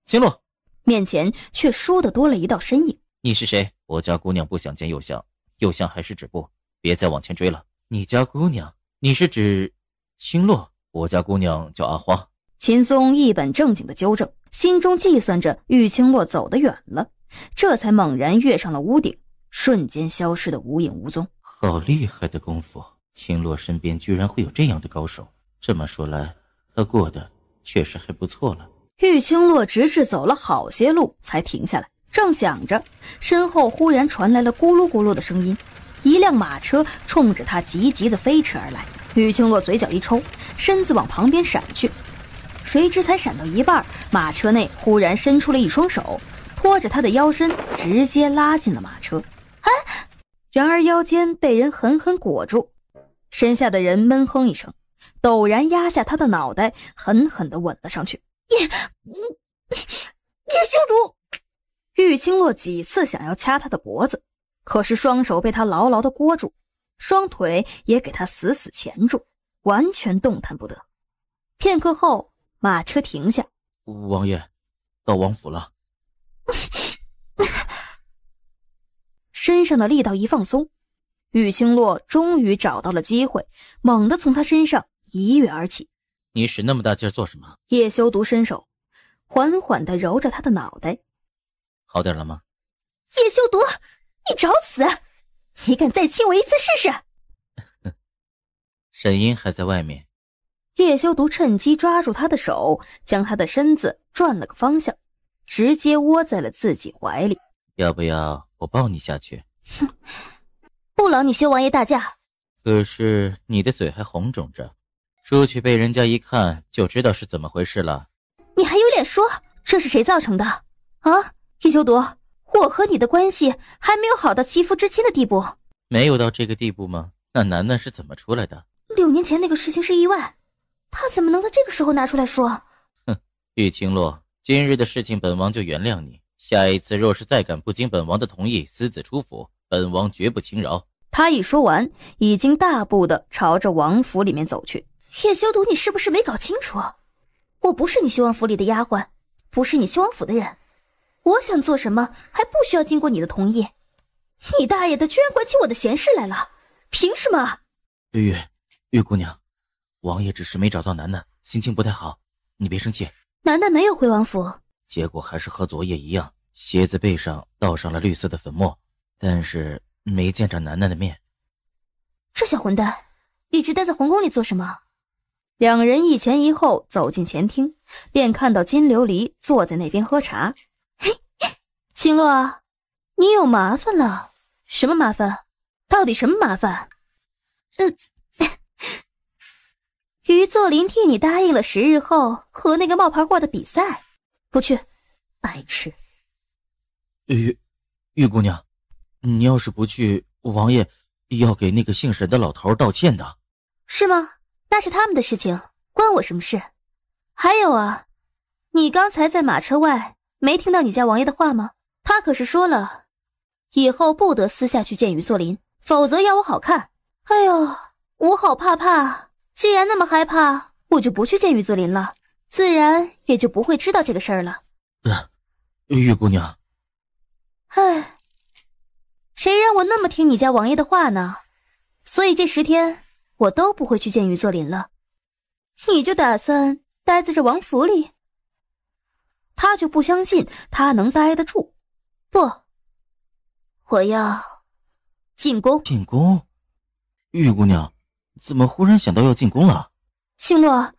青洛，面前却倏地多了一道身影。你是谁？我家姑娘不想见右相，右相还是止步，别再往前追了。你家姑娘？你是指青洛？我家姑娘叫阿花。秦松一本正经的纠正，心中计算着玉青洛走得远了，这才猛然跃上了屋顶，瞬间消失得无影无踪。好厉害的功夫，青洛身边居然会有这样的高手，这么说来，他过得确实还不错了。玉青洛直至走了好些路才停下来，正想着，身后忽然传来了咕噜咕噜的声音，一辆马车冲着他急急地飞驰而来。玉青洛嘴角一抽，身子往旁边闪去，谁知才闪到一半，马车内忽然伸出了一双手，拖着他的腰身直接拉进了马车。然而腰间被人狠狠裹住，身下的人闷哼一声，陡然压下他的脑袋，狠狠地吻了上去。叶修毒！玉青洛几次想要掐他的脖子，可是双手被他牢牢地掴住，双腿也给他死死钳住，完全动弹不得。片刻后，马车停下。王爷，到王府了。身上的力道一放松，玉清洛终于找到了机会，猛地从他身上一跃而起。你使那么大劲做什么？叶修毒伸手缓缓地揉着他的脑袋。好点了吗？叶修毒，你找死！你敢再亲我一次试试？沈音还在外面。叶修毒趁机抓住他的手，将他的身子转了个方向，直接窝在了自己怀里。要不要我抱你下去？哼，不劳你修王爷大驾。可是你的嘴还红肿着，出去被人家一看就知道是怎么回事了。你还有脸说这是谁造成的？啊，叶修毒，我和你的关系还没有好到肌肤之亲的地步。没有到这个地步吗？那楠楠是怎么出来的？6年前那个事情是意外，他怎么能在这个时候拿出来说？哼，玉清洛，今日的事情本王就原谅你，下一次若是再敢不经本王的同意私自出府，本王绝不轻饶。他一说完，已经大步地朝着王府里面走去。叶修毒，你是不是没搞清楚？我不是你修王府里的丫鬟，不是你修王府的人，我想做什么还不需要经过你的同意。你大爷的居然管起我的闲事来了，凭什么？玉姑娘，王爷只是没找到楠楠，心情不太好，你别生气。楠楠没有回王府，结果还是和昨夜一样，鞋子背上倒上了绿色的粉末，但是没见着楠楠的面。这小混蛋一直待在皇宫里做什么？两人一前一后走进前厅，便看到金琉璃坐在那边喝茶。嘿，青洛，你有麻烦了。什么麻烦？到底什么麻烦？于作霖替你答应了10日后和那个冒牌货的比赛，不去，白痴。玉姑娘，你要是不去，王爷要给那个姓沈的老头道歉的。是吗？那是他们的事情，关我什么事？还有啊，你刚才在马车外没听到你家王爷的话吗？他可是说了，以后不得私下去见于作霖，否则要我好看。哎呦，我好怕。既然那么害怕，我就不去见于作霖了，自然也就不会知道这个事儿了。玉姑娘，唉，谁让我那么听你家王爷的话呢？所以这10天我都不会去见于作霖了。你就打算待在这王府里？他就不相信他能待得住。不，我要进宫。进宫？玉姑娘，怎么忽然想到要进宫了？青洛，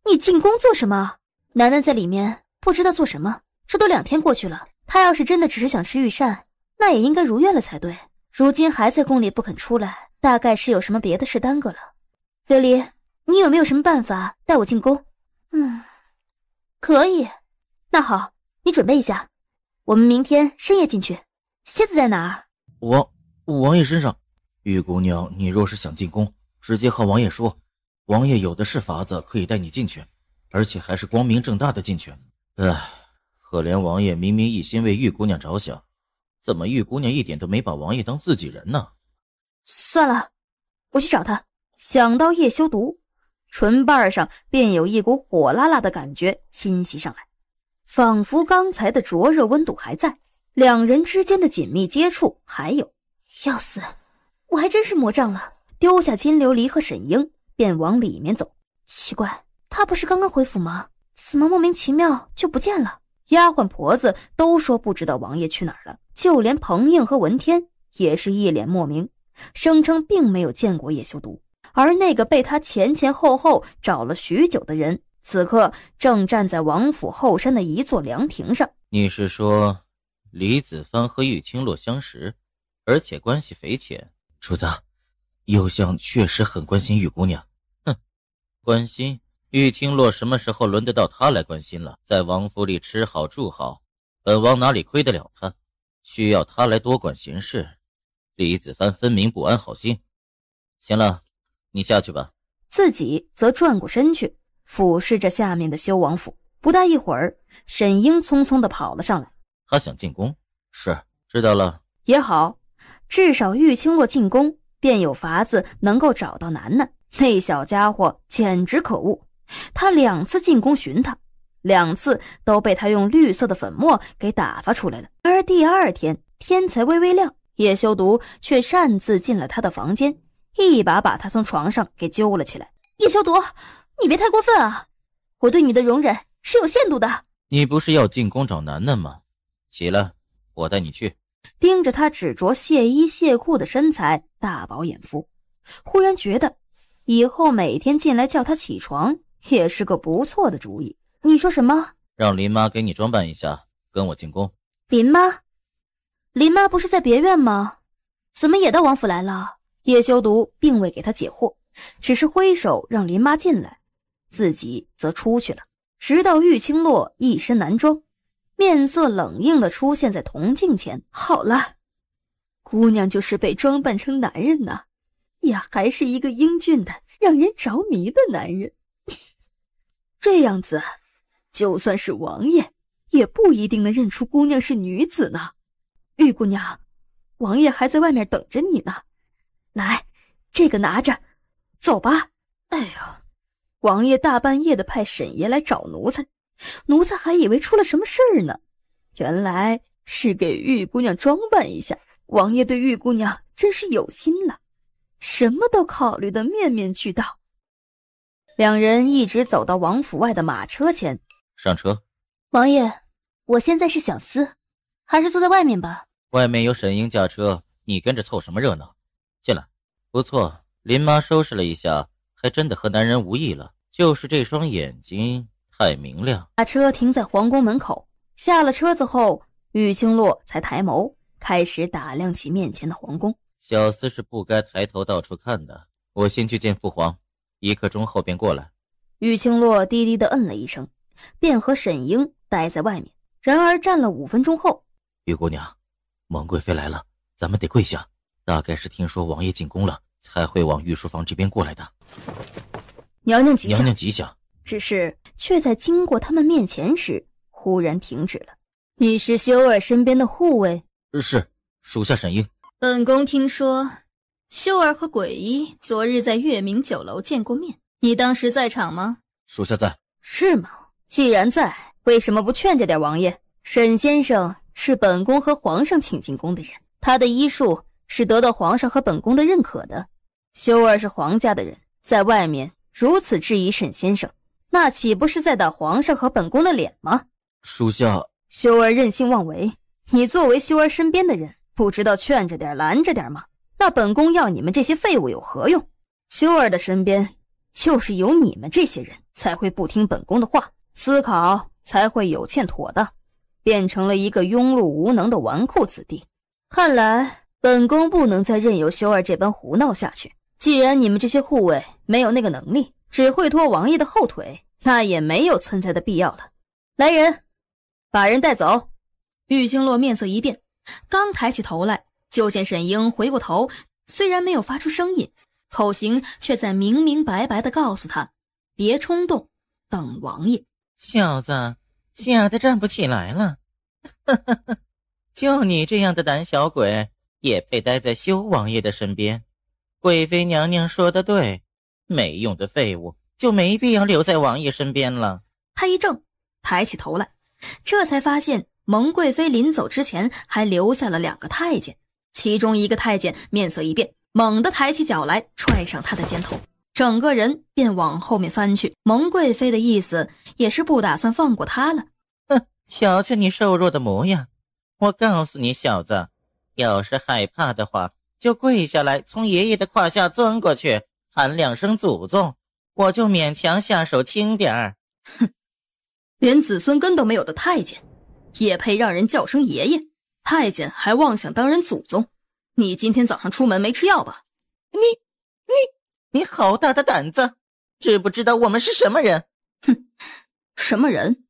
你进宫做什么？楠楠在里面不知道做什么，这都2天过去了，他要是真的只是想吃御膳，那也应该如愿了才对。如今还在宫里不肯出来，大概是有什么别的事耽搁了。琉璃，你有没有什么办法带我进宫？可以。那好，你准备一下，我们明天深夜进去。蝎子在哪儿？王爷身上。玉姑娘，你若是想进宫，直接和王爷说，王爷有的是法子可以带你进去，而且还是光明正大的进去。可怜王爷明明一心为玉姑娘着想，怎么玉姑娘一点都没把王爷当自己人呢？算了，我去找他。想到叶修毒，唇瓣上便有一股火辣辣的感觉侵袭上来，仿佛刚才的灼热温度还在，两人之间的紧密接触还有。要死，我还真是魔障了。丢下金琉璃和沈英，便往里面走。奇怪，他不是刚刚回府吗？怎么莫名其妙就不见了？丫鬟婆子都说不知道王爷去哪儿了，就连彭映和文天也是一脸莫名，声称并没有见过叶修毒。而那个被他前前后后找了许久的人，此刻正站在王府后山的一座凉亭上。你是说李子帆和玉清洛相识，而且关系匪浅？主子，右相确实很关心玉姑娘。关心？玉清洛什么时候轮得到他来关心了？在王府里吃好住好，本王哪里亏得了他？需要他来多管闲事？李子帆分明不安好心。行了，你下去吧。自己则转过身去，俯视着下面的修王府。不大一会儿，沈英匆匆地跑了上来。他想进宫？是，知道了。也好，至少玉清洛进宫，便有法子能够找到楠楠。那小家伙简直可恶，他2次进宫寻他，2次都被他用绿色的粉末给打发出来了。而第2天天才微微亮，叶修毒却擅自进了他的房间，一把把他从床上给揪了起来。叶修毒，你别太过分啊，我对你的容忍是有限度的。你不是要进宫找楠楠吗？起来，我带你去。盯着他只着亵衣亵裤的身材大饱眼福，忽然觉得以后每天进来叫他起床也是个不错的主意。你说什么？让林妈给你装扮一下，跟我进宫。林妈？林妈不是在别院吗？怎么也到王府来了？叶修毒并未给他解惑，只是挥手让林妈进来，自己则出去了。直到玉清洛一身男装，面色冷硬地出现在铜镜前。好了，姑娘就是被装扮成男人呐，呀，还是一个英俊的让人着迷的男人。这样子，就算是王爷也不一定能认出姑娘是女子呢。玉姑娘，王爷还在外面等着你呢。来，这个拿着，走吧。哎呦，王爷大半夜的派沈爷来找奴才，奴才还以为出了什么事儿呢，原来是给玉姑娘装扮一下。王爷对玉姑娘真是有心了，什么都考虑得面面俱到。2人一直走到王府外的马车前，上车。王爷，我现在是小厮，还是坐在外面吧。外面有沈英驾车，你跟着凑什么热闹？进来。不错，林妈收拾了一下，还真的和男人无异了，就是这双眼睛太明亮。把车停在皇宫门口，下了车子后，玉清洛才抬眸，开始打量起面前的皇宫。小厮是不该抬头到处看的，我先去见父皇，1刻钟后便过来。玉清洛低低地嗯了一声，便和沈英待在外面。然而站了5分钟后，玉姑娘，蒙贵妃来了，咱们得跪下。大概是听说王爷进宫了，才会往御书房这边过来的。娘娘吉祥。娘娘吉祥。只是却在经过他们面前时忽然停止了。你是修儿身边的护卫？是，属下沈英。本宫听说修儿和鬼医昨日在月明酒楼见过面，你当时在场吗？属下在。是吗？既然在，为什么不劝诫点王爷？沈先生是本宫和皇上请进宫的人，他的医术是得到皇上和本宫的认可的。修儿是皇家的人，在外面如此质疑沈先生，那岂不是在打皇上和本宫的脸吗？属下……修儿任性妄为，你作为修儿身边的人，不知道劝着点拦着点吗？那本宫要你们这些废物有何用？修儿的身边就是有你们这些人才会不听本宫的话，思考才会有欠妥当，变成了一个庸碌无能的纨绔子弟。看来本宫不能再任由修儿这般胡闹下去。既然你们这些护卫没有那个能力，只会拖王爷的后腿，那也没有存在的必要了。来人，把人带走。玉清洛面色一变，刚抬起头来，就见沈英回过头，虽然没有发出声音，口型却在明明白白地告诉他，别冲动，等王爷。小子，吓得站不起来了。就你这样的胆小鬼，也配待在修王爷的身边？贵妃娘娘说的对，没用的废物就没必要留在王爷身边了。他一怔，抬起头来，这才发现蒙贵妃临走之前还留下了2个太监，其中一个太监面色一变，猛地抬起脚来踹上他的肩头，整个人便往后面翻去。蒙贵妃的意思也是不打算放过他了。瞧瞧你瘦弱的模样，我告诉你小子，要是害怕的话，就跪下来从爷爷的胯下钻过去，喊2声祖宗，我就勉强下手轻点儿。哼，连子孙根都没有的太监也配让人叫声爷爷？太监还妄想当人祖宗？你今天早上出门没吃药吧？你好大的胆子，知不知道我们是什么人？哼，什么人？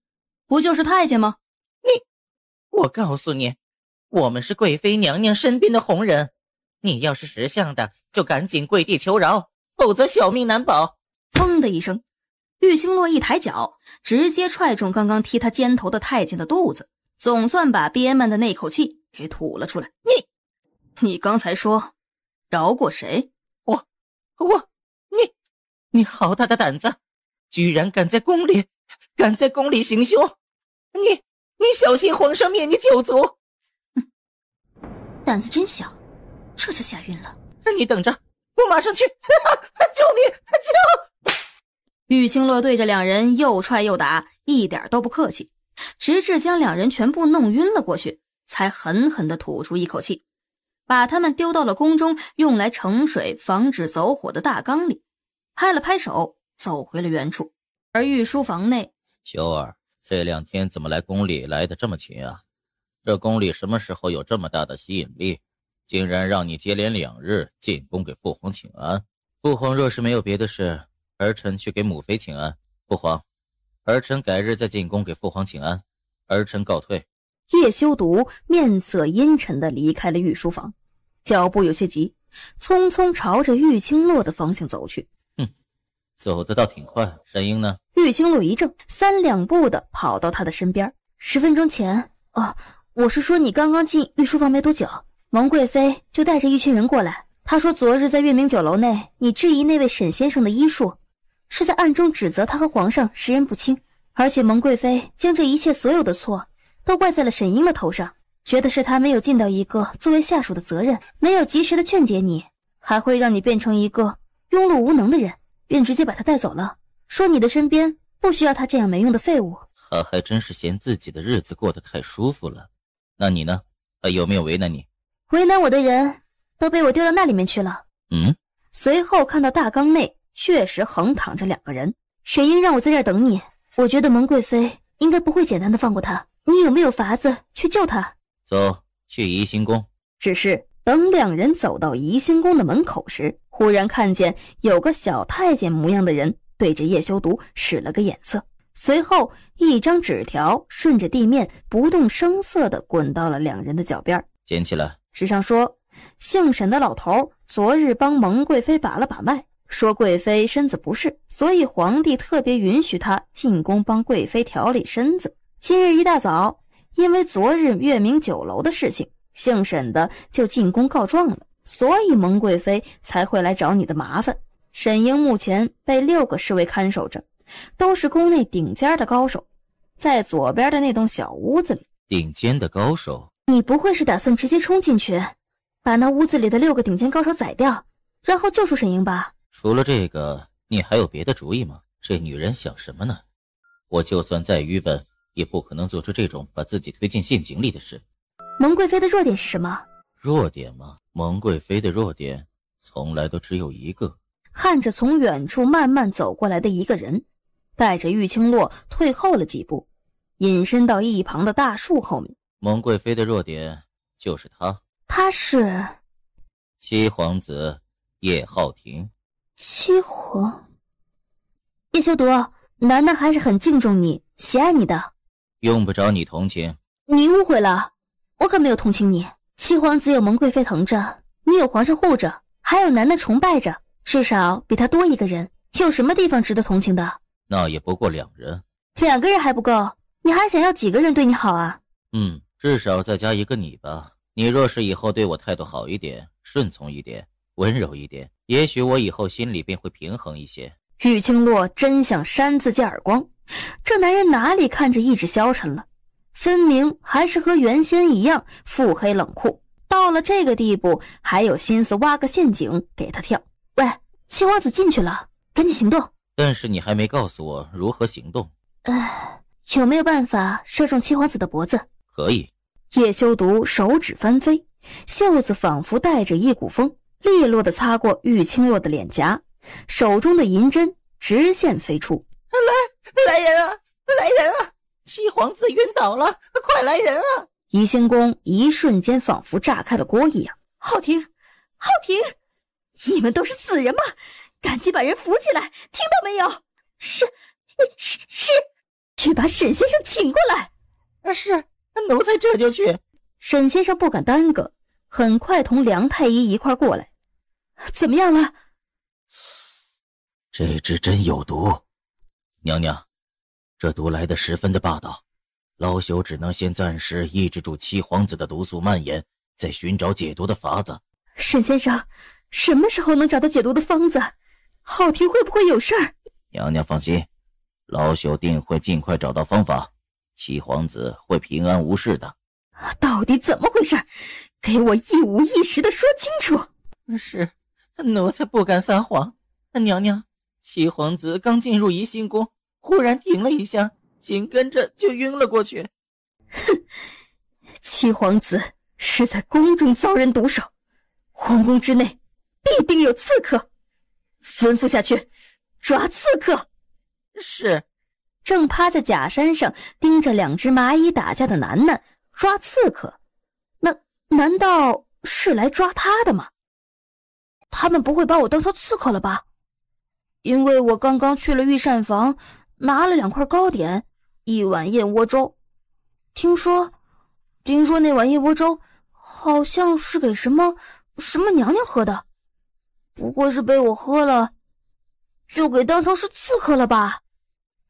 不就是太监吗？我告诉你，我们是贵妃娘娘身边的红人，你要是识相的，就赶紧跪地求饶，否则小命难保。砰的一声，玉清洛一抬脚，直接踹中刚刚踢他肩头的太监的肚子，总算把憋闷的那口气给吐了出来。你刚才说饶过谁？你好大的胆子，居然敢在宫里行凶！你小心皇上灭你九族！胆子真小，这就吓晕了。你等着，我马上去！救命！救！玉清洛对着两人又踹又打，一点都不客气，直至将两人全部弄晕了过去，才狠狠地吐出一口气，把他们丢到了宫中用来盛水防止走火的大缸里，拍了拍手，走回了原处。而御书房内，修儿这2天怎么来宫里来的这么勤啊？这宫里什么时候有这么大的吸引力，竟然让你接连2日进宫给父皇请安？父皇若是没有别的事，儿臣去给母妃请安。父皇，儿臣改日再进宫给父皇请安，儿臣告退。叶修读面色阴沉地离开了御书房，脚步有些急，匆匆朝着玉清洛的方向走去。走得倒挺快。沈英呢？玉清洛一怔，3两步地跑到他的身边。10分钟前，我是说你刚刚进御书房没多久，蒙贵妃就带着一群人过来。她说昨日在月明酒楼内，你质疑那位沈先生的医术，是在暗中指责他和皇上识人不清，而且蒙贵妃将这一切所有的错都怪在了沈英的头上，觉得是他没有尽到一个作为下属的责任，没有及时的劝解你，还会让你变成一个庸碌无能的人，便直接把他带走了，说你的身边不需要他这样没用的废物。他还真是嫌自己的日子过得太舒服了。那你呢？他有没有为难你？为难我的人都被我丢到那里面去了。随后看到大缸内确实横躺着2个人。沈英让我在这儿等你，我觉得蒙贵妃应该不会简单的放过他，你有没有法子去救他？走，去怡兴宫。只是等2人走到怡兴宫的门口时，忽然看见有个小太监模样的人对着叶修读使了个眼色，随后一张纸条顺着地面不动声色地滚到了2人的脚边。捡起来。纸上说，姓沈的老头昨日帮蒙贵妃把了把脉，说贵妃身子不适，所以皇帝特别允许他进宫帮贵妃调理身子。今日一大早，因为昨日月明酒楼的事情，姓沈的就进宫告状了，所以蒙贵妃才会来找你的麻烦。沈英目前被6个侍卫看守着，都是宫内顶尖的高手，在左边的那栋小屋子里。顶尖的高手？你不会是打算直接冲进去，把那屋子里的6个顶尖高手宰掉，然后救出沈英吧？除了这个，你还有别的主意吗？这女人想什么呢？我就算再愚笨，也不可能做出这种把自己推进陷阱里的事。蒙贵妃的弱点是什么？弱点吗？蒙贵妃的弱点从来都只有一个。看着从远处慢慢走过来的一个人，带着玉清洛退后了几步，隐身到一旁的大树后面。蒙贵妃的弱点就是他。他是七皇子叶浩庭。七皇？叶修读，楠楠还是很敬重你，喜爱你的。用不着你同情。你误会了，我可没有同情你。七皇子有蒙贵妃疼着，你有皇上护着，还有楠楠崇拜着，至少比他多一个人，有什么地方值得同情的？那也不过2人。2个人还不够，你还想要几个人对你好啊？至少再加一个你吧。你若是以后对我态度好一点，顺从一点，温柔一点，也许我以后心里便会平衡一些。玉清洛真想扇自己耳光，这男人哪里看着意志消沉了，分明还是和原先一样腹黑冷酷，到了这个地步还有心思挖个陷阱给他跳。喂，七皇子进去了，赶紧行动。但是你还没告诉我如何行动。有没有办法射中七皇子的脖子？可以。叶修读手指翻飞，袖子仿佛带着一股风，利落地擦过玉清洛的脸颊，手中的银针直线飞出。来人啊！来人啊！七皇子晕倒了，快来人啊！怡兴宫一瞬间仿佛炸开了锅一样。浩庭，你们都是死人吗？赶紧把人扶起来，听到没有？是，去把沈先生请过来。是，奴才这就去。沈先生不敢耽搁，很快同梁太医一块过来。怎么样了？这支针有毒，娘娘，这毒来得十分的霸道，老朽只能先暂时抑制住七皇子的毒素蔓延，再寻找解毒的法子。沈先生，什么时候能找到解毒的方子？浩庭会不会有事儿？娘娘放心，老朽定会尽快找到方法，七皇子会平安无事的。到底怎么回事？给我一五一十的说清楚。是，奴才不敢撒谎。娘娘，七皇子刚进入怡心宫，忽然停了一下，紧跟着就晕了过去。哼，七皇子是在宫中遭人毒手，皇宫之内必定有刺客，吩咐下去，抓刺客。是。正趴在假山上盯着两只蚂蚁打架的楠楠抓刺客，难道是来抓他的吗？他们不会把我当成刺客了吧？因为我刚刚去了御膳房，拿了2块糕点，1碗燕窝粥。听说那碗燕窝粥好像是给什么娘娘喝的，不会是被我喝了就给当成是刺客了吧？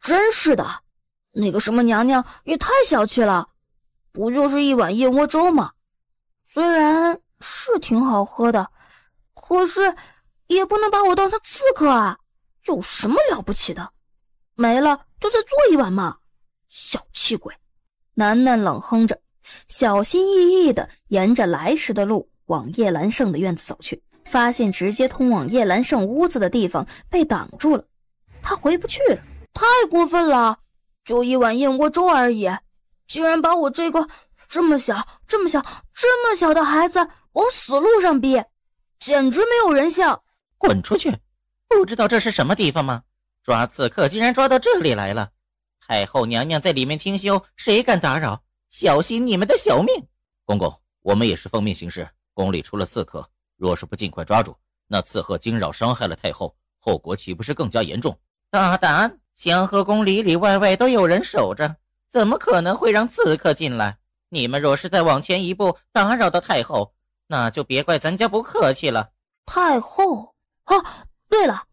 真是的，那个什么娘娘也太小气了，不就是1碗燕窝粥吗？虽然是挺好喝的，可是也不能把我当成刺客啊，有什么了不起的？没了就再做1碗嘛，小气鬼。楠楠冷哼着，小心翼翼地沿着来时的路往叶兰胜的院子走去，发现直接通往叶兰胜屋子的地方被挡住了，他回不去了。太过分了，就1碗燕窝粥而已，竟然把我这个这么小的孩子往死路上逼，简直没有人性。滚出去！不知道这是什么地方吗？抓刺客竟然抓到这里来了！太后娘娘在里面清修，谁敢打扰？小心你们的小命！公公，我们也是奉命行事，宫里出了刺客，若是不尽快抓住，那刺客惊扰伤害了太后，后果岂不是更加严重？大胆！祥和宫里里外外都有人守着，怎么可能会让刺客进来？你们若是再往前一步打扰到太后，那就别怪咱家不客气了。太后啊，对了，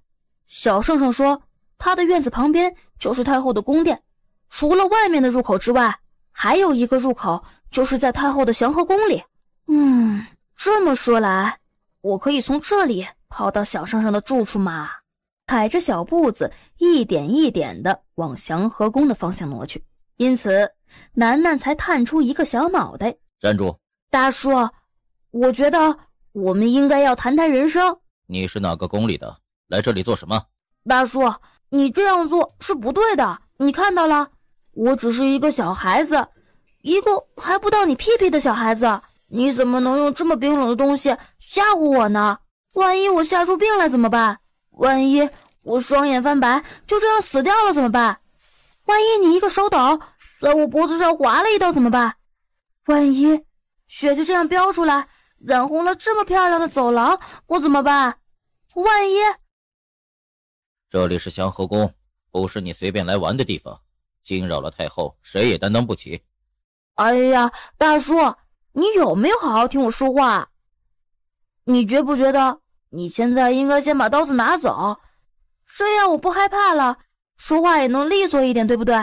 小圣圣说他的院子旁边就是太后的宫殿，除了外面的入口之外，还有一个入口就是在太后的祥和宫里。这么说来，我可以从这里跑到小圣圣的住处嘛。踩着小步子一点一点地往祥和宫的方向挪去，因此楠楠才探出一个小脑袋。站住！大叔，我觉得我们应该要谈谈人生。你是哪个宫里的？来这里做什么？大叔，你这样做是不对的，你看到了，我只是一个小孩子，一个还不到你屁屁的小孩子，你怎么能用这么冰冷的东西吓唬我呢？万一我吓出病来怎么办？万一我双眼翻白就这样死掉了怎么办？万一你一个手抖在我脖子上划了一刀怎么办？万一血就这样飙出来染红了这么漂亮的走廊我怎么办？万一……这里是祥和宫，不是你随便来玩的地方，惊扰了太后谁也担当不起。哎呀，大叔，你有没有好好听我说话？你觉不觉得你现在应该先把刀子拿走，这样我不害怕了，说话也能利索一点，对不对？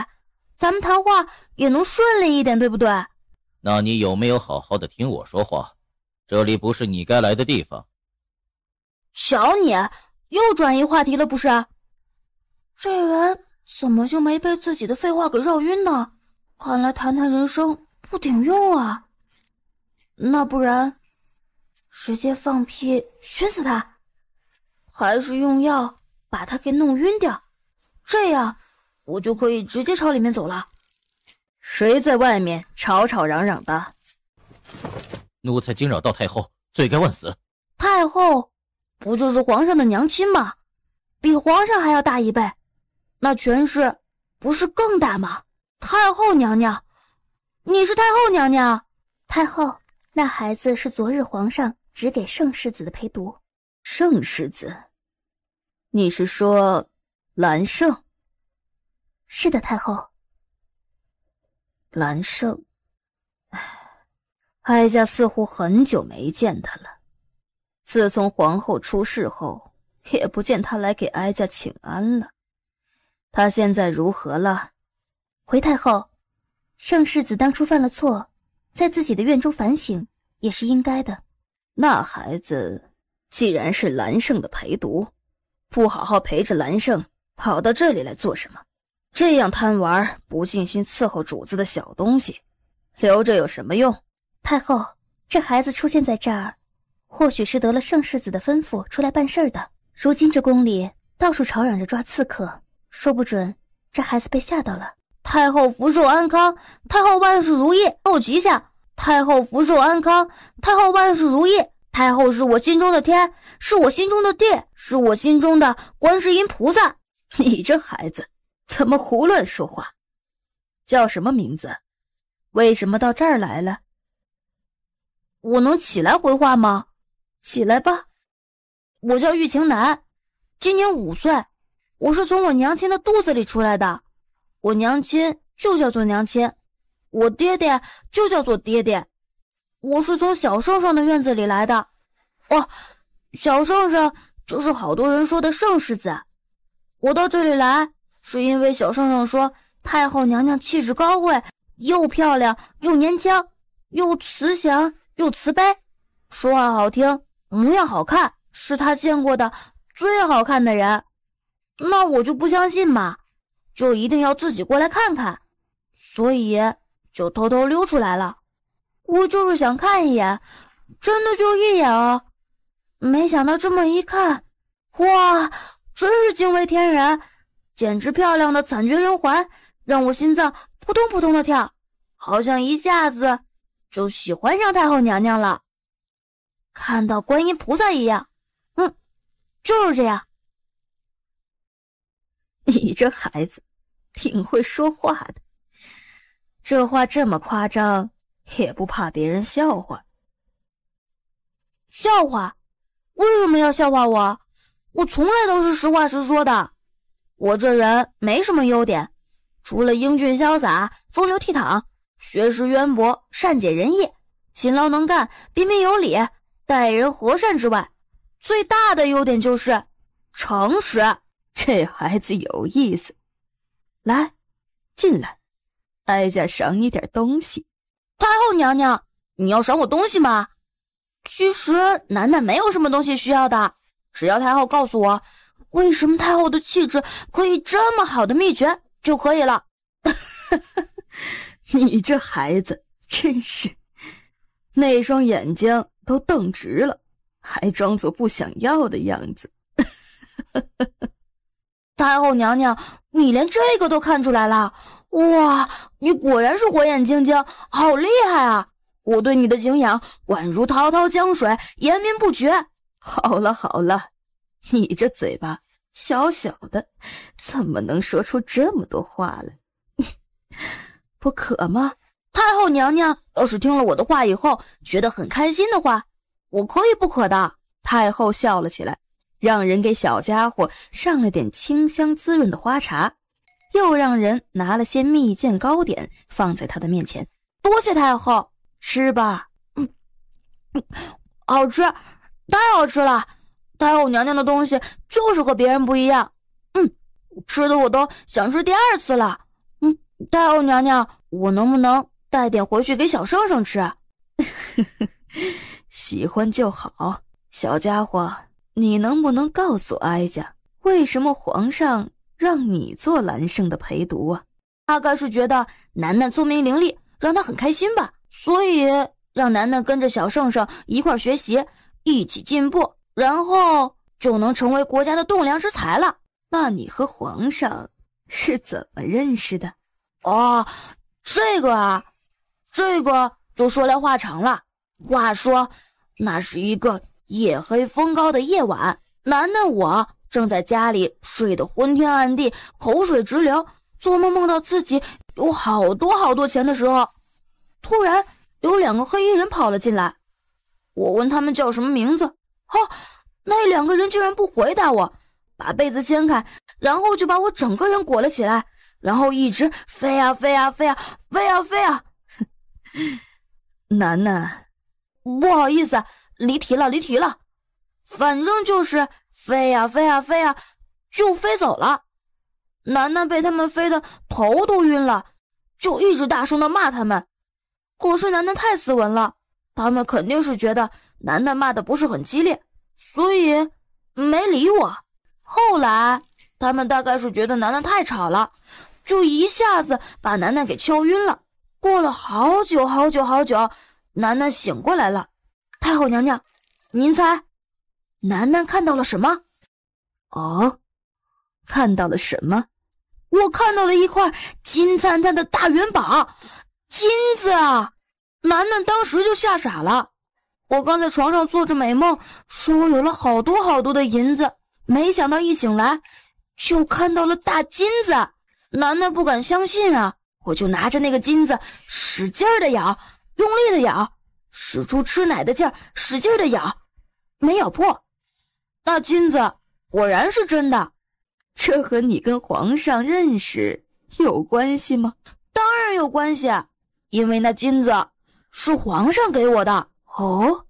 咱们谈话也能顺利一点，对不对？那你有没有好好的听我说话？这里不是你该来的地方。小你又转移话题了不是？这人怎么就没被自己的废话给绕晕呢？看来谈谈人生不顶用啊。那不然直接放屁熏死他，还是用药把他给弄晕掉，这样我就可以直接朝里面走了。谁在外面吵吵嚷嚷的？奴才惊扰到太后，罪该万死。太后不就是皇上的娘亲吗？比皇上还要大1倍，那权势不是更大吗？太后娘娘，你是太后娘娘？太后，那孩子是昨日皇上只给盛世子的陪读。盛世子？你是说兰胜？是的，太后。兰胜，哀家似乎很久没见他了。自从皇后出事后，也不见他来给哀家请安了。他现在如何了？回太后，盛世子当初犯了错，在自己的院中反省也是应该的。那孩子既然是兰胜的陪读，不好好陪着兰胜，跑到这里来做什么？这样贪玩不尽心伺候主子的小东西，留着有什么用？太后，这孩子出现在这儿，或许是得了盛世子的吩咐出来办事的。如今这宫里到处吵嚷着抓刺客，说不准这孩子被吓到了。太后福寿安康，太后万事如意，后吉祥。太后福寿安康，太后万事如意。太后是我心中的天，是我心中的地，是我心中的观世音菩萨。你这孩子怎么胡乱说话？叫什么名字？为什么到这儿来了？我能起来回话吗？起来吧。我叫玉晴南，今年5岁，我是从我娘亲的肚子里出来的。我娘亲就叫做娘亲，我爹爹就叫做爹爹。我是从小圣上的院子里来的。哦，小圣上就是好多人说的圣世子。我到这里来是因为小圣上说太后娘娘气质高贵，又漂亮又年轻，又慈祥又慈悲，说话好听，模样好看，是他见过的最好看的人。那我就不相信嘛，就一定要自己过来看看，所以就偷偷溜出来了。我就是想看一眼，真的就一眼啊！没想到这么一看，哇，真是惊为天人，简直漂亮的惨绝人寰，让我心脏扑通扑通的跳，好像一下子就喜欢上太后娘娘了，看到观音菩萨一样。就是这样。你这孩子挺会说话的，这话这么夸张，也不怕别人笑话。笑话？为什么要笑话我？我从来都是实话实说的。我这人没什么优点，除了英俊潇洒、风流倜傥、学识渊博、善解人意、勤劳能干、彬彬有礼、待人和善之外，最大的优点就是诚实。这孩子有意思，来，进来，哀家赏你点东西。太后娘娘，你要赏我东西吗？其实楠楠没有什么东西需要的，只要太后告诉我为什么太后的气质可以这么好的秘诀就可以了。你这孩子真是，那双眼睛都瞪直了，还装作不想要的样子。太后娘娘，你连这个都看出来了？哇，你果然是火眼金睛，好厉害啊！我对你的敬仰宛如滔滔江水，延绵不绝。好了好了，你这嘴巴小小的，怎么能说出这么多话来？不渴吗？太后娘娘要是听了我的话以后觉得很开心的话，我可以不渴的。太后笑了起来，让人给小家伙上了点清香滋润的花茶，又让人拿了些蜜饯糕点放在他的面前。多谢太后，吃吧。好吃，太好吃了。太后娘娘的东西就是和别人不一样。吃的我都想吃第2次了。太后娘娘，我能不能带点回去给小圣圣吃？喜欢就好。小家伙，你能不能告诉哀家，为什么皇上让你做兰圣的陪读啊？大概是觉得楠楠聪明伶俐，让他很开心吧，所以让楠楠跟着小圣圣一块学习，一起进步，然后就能成为国家的栋梁之才了。那你和皇上是怎么认识的？哦，这个就说来话长了。话说，那是一个夜黑风高的夜晚，楠楠我正在家里睡得昏天暗地，口水直流，做梦梦到自己有好多好多钱的时候，突然有2个黑衣人跑了进来。我问他们叫什么名字，那2个人竟然不回答我，把被子掀开，然后就把我整个人裹了起来，然后一直飞啊飞啊飞啊飞啊飞啊。楠楠，不好意思，离题了。反正就是飞啊飞啊飞啊，就飞走了。楠楠被他们飞得头都晕了，就一直大声的骂他们。可是楠楠太斯文了，他们肯定是觉得楠楠骂的不是很激烈，所以没理我。后来他们大概是觉得楠楠太吵了，就一下子把楠楠给敲晕了。过了好久，楠楠醒过来了。太后娘娘，您猜，楠楠看到了什么？哦，看到了什么？我看到了一块金灿灿的大元宝，金子啊！楠楠当时就吓傻了。我刚在床上做着美梦，说我有了好多的银子，没想到一醒来就看到了大金子。楠楠不敢相信啊，我就拿着那个金子使劲的咬，用力的咬，使出吃奶的劲儿，使劲的咬，没咬破。那金子果然是真的。这和你跟皇上认识有关系吗？当然有关系，因为那金子是皇上给我的。哦，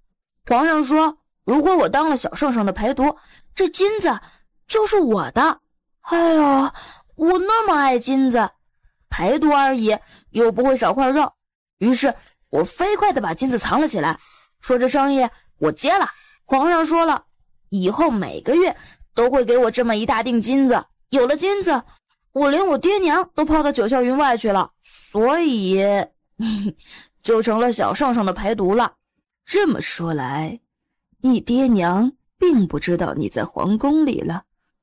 皇上说，如果我当了小圣上的陪读，这金子就是我的。哎呦，我那么爱金子，陪读而已，又不会少块肉。于是我飞快地把金子藏了起来，说这生意我接了。皇上说了，以后每个月都会给我这么一大锭金子。有了金子，我连我爹娘都抛到九霄云外去了，所以就成了小圣上的陪读了。这么说来，你爹娘并不知道你在皇宫里了。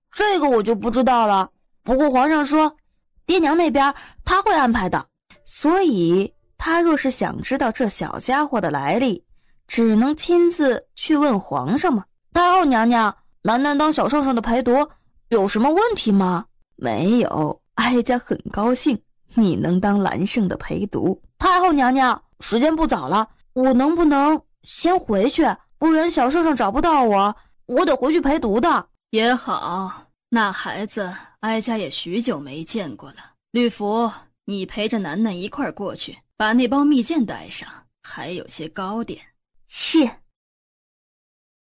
这个我就不知道了，不过皇上说爹娘那边他会安排的。所以他若是想知道这小家伙的来历，只能亲自去问皇上嘛。太后娘娘，楠楠当小圣上的陪读有什么问题吗？没有，哀家很高兴你能当蓝圣的陪读。太后娘娘，时间不早了，我能不能先回去？不然小圣上找不到我，我得回去陪读的。也好，那孩子哀家也许久没见过了。绿福，你陪着楠楠一块儿过去，把那包蜜饯带上，还有些糕点。是。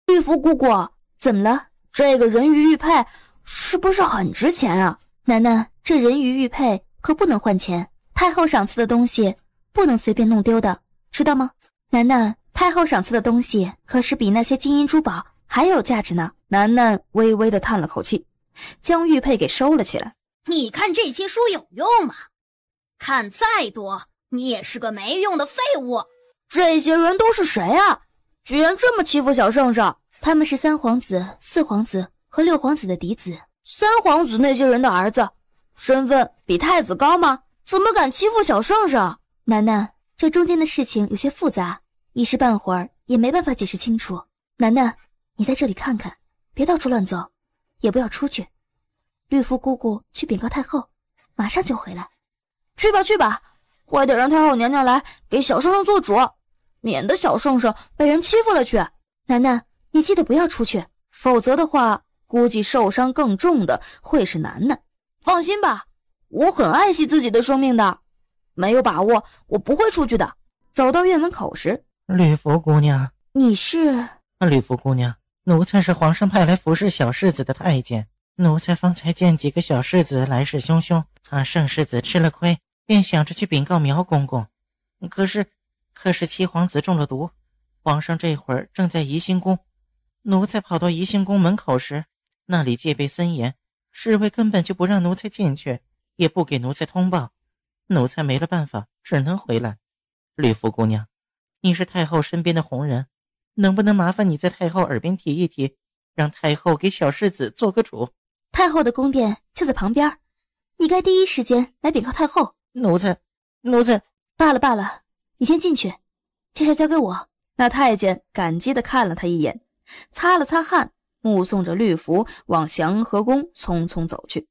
绿福姑姑，怎么了？这个人鱼玉佩是不是很值钱啊？楠楠，这人鱼玉佩可不能换钱，太后赏赐的东西不能随便弄丢的，知道吗？楠楠，太后赏赐的东西可是比那些金银珠宝还有价值呢。楠楠微微地叹了口气，将玉佩给收了起来。你看这些书有用吗？看再多，你也是个没用的废物。这些人都是谁啊？居然这么欺负小圣上！他们是三皇子、四皇子和六皇子的嫡子。三皇子那些人的儿子，身份比太子高吗？怎么敢欺负小圣上？楠楠，这中间的事情有些复杂，一时半会儿也没办法解释清楚。楠楠，你在这里看看，别到处乱走，也不要出去。绿夫姑姑去禀告太后，马上就回来。去吧去吧，快点让太后娘娘来给小圣上做主，免得小圣上被人欺负了去。楠楠，你记得不要出去，否则的话，估计受伤更重的会是楠楠。放心吧，我很爱惜自己的生命的，没有把握我不会出去的。走到院门口时，绿福姑娘，你是？绿福姑娘，奴才是皇上派来服侍小世子的太监。奴才方才见几个小世子来势汹汹，怕圣世子吃了亏，便想着去禀告苗公公。可是七皇子中了毒，皇上这会儿正在宜兴宫。奴才跑到宜兴宫门口时，那里戒备森严，侍卫根本就不让奴才进去，也不给奴才通报。奴才没了办法，只能回来。绿福姑娘，你是太后身边的红人，能不能麻烦你在太后耳边提一提，让太后给小世子做个主？太后的宫殿就在旁边，你该第一时间来禀告太后。奴才罢了，你先进去，这事交给我。那太监感激地看了他一眼，擦了擦汗，目送着绿福往祥和宫匆匆走去。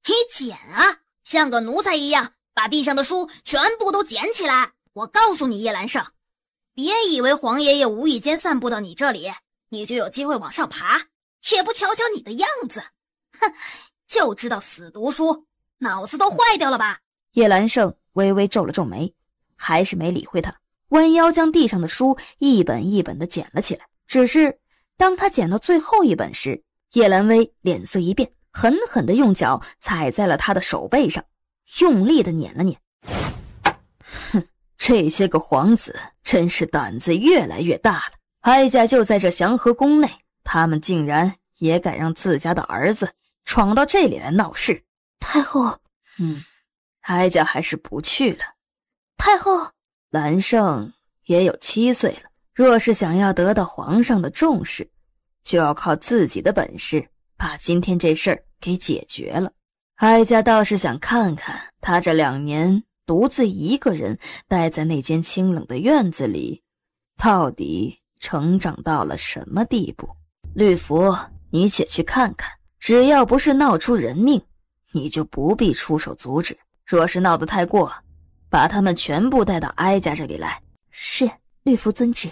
你捡啊，像个奴才一样，把地上的书全部都捡起来。我告诉你叶兰胜，别以为皇爷爷无意间散布到你这里，你就有机会往上爬，也不瞧瞧你的样子。哼，就知道死读书，脑子都坏掉了吧？叶兰胜微微皱了皱眉，还是没理会他，弯腰将地上的书一本一本地捡了起来。只是当他捡到最后一本时，叶兰薇脸色一变，狠狠地用脚踩在了他的手背上，用力地碾了碾。哼，这些个皇子真是胆子越来越大了。哀家就在这祥和宫内，他们竟然也敢让自家的儿子闯到这里来闹事。太后，哀家还是不去了。太后，兰胜也有7岁了，若是想要得到皇上的重视，就要靠自己的本事把今天这事儿给解决了。哀家倒是想看看他这2年独自一个人待在那间清冷的院子里，到底成长到了什么地步。绿福，你且去看看，只要不是闹出人命，你就不必出手阻止。若是闹得太过，把他们全部带到哀家这里来。是，绿福遵旨。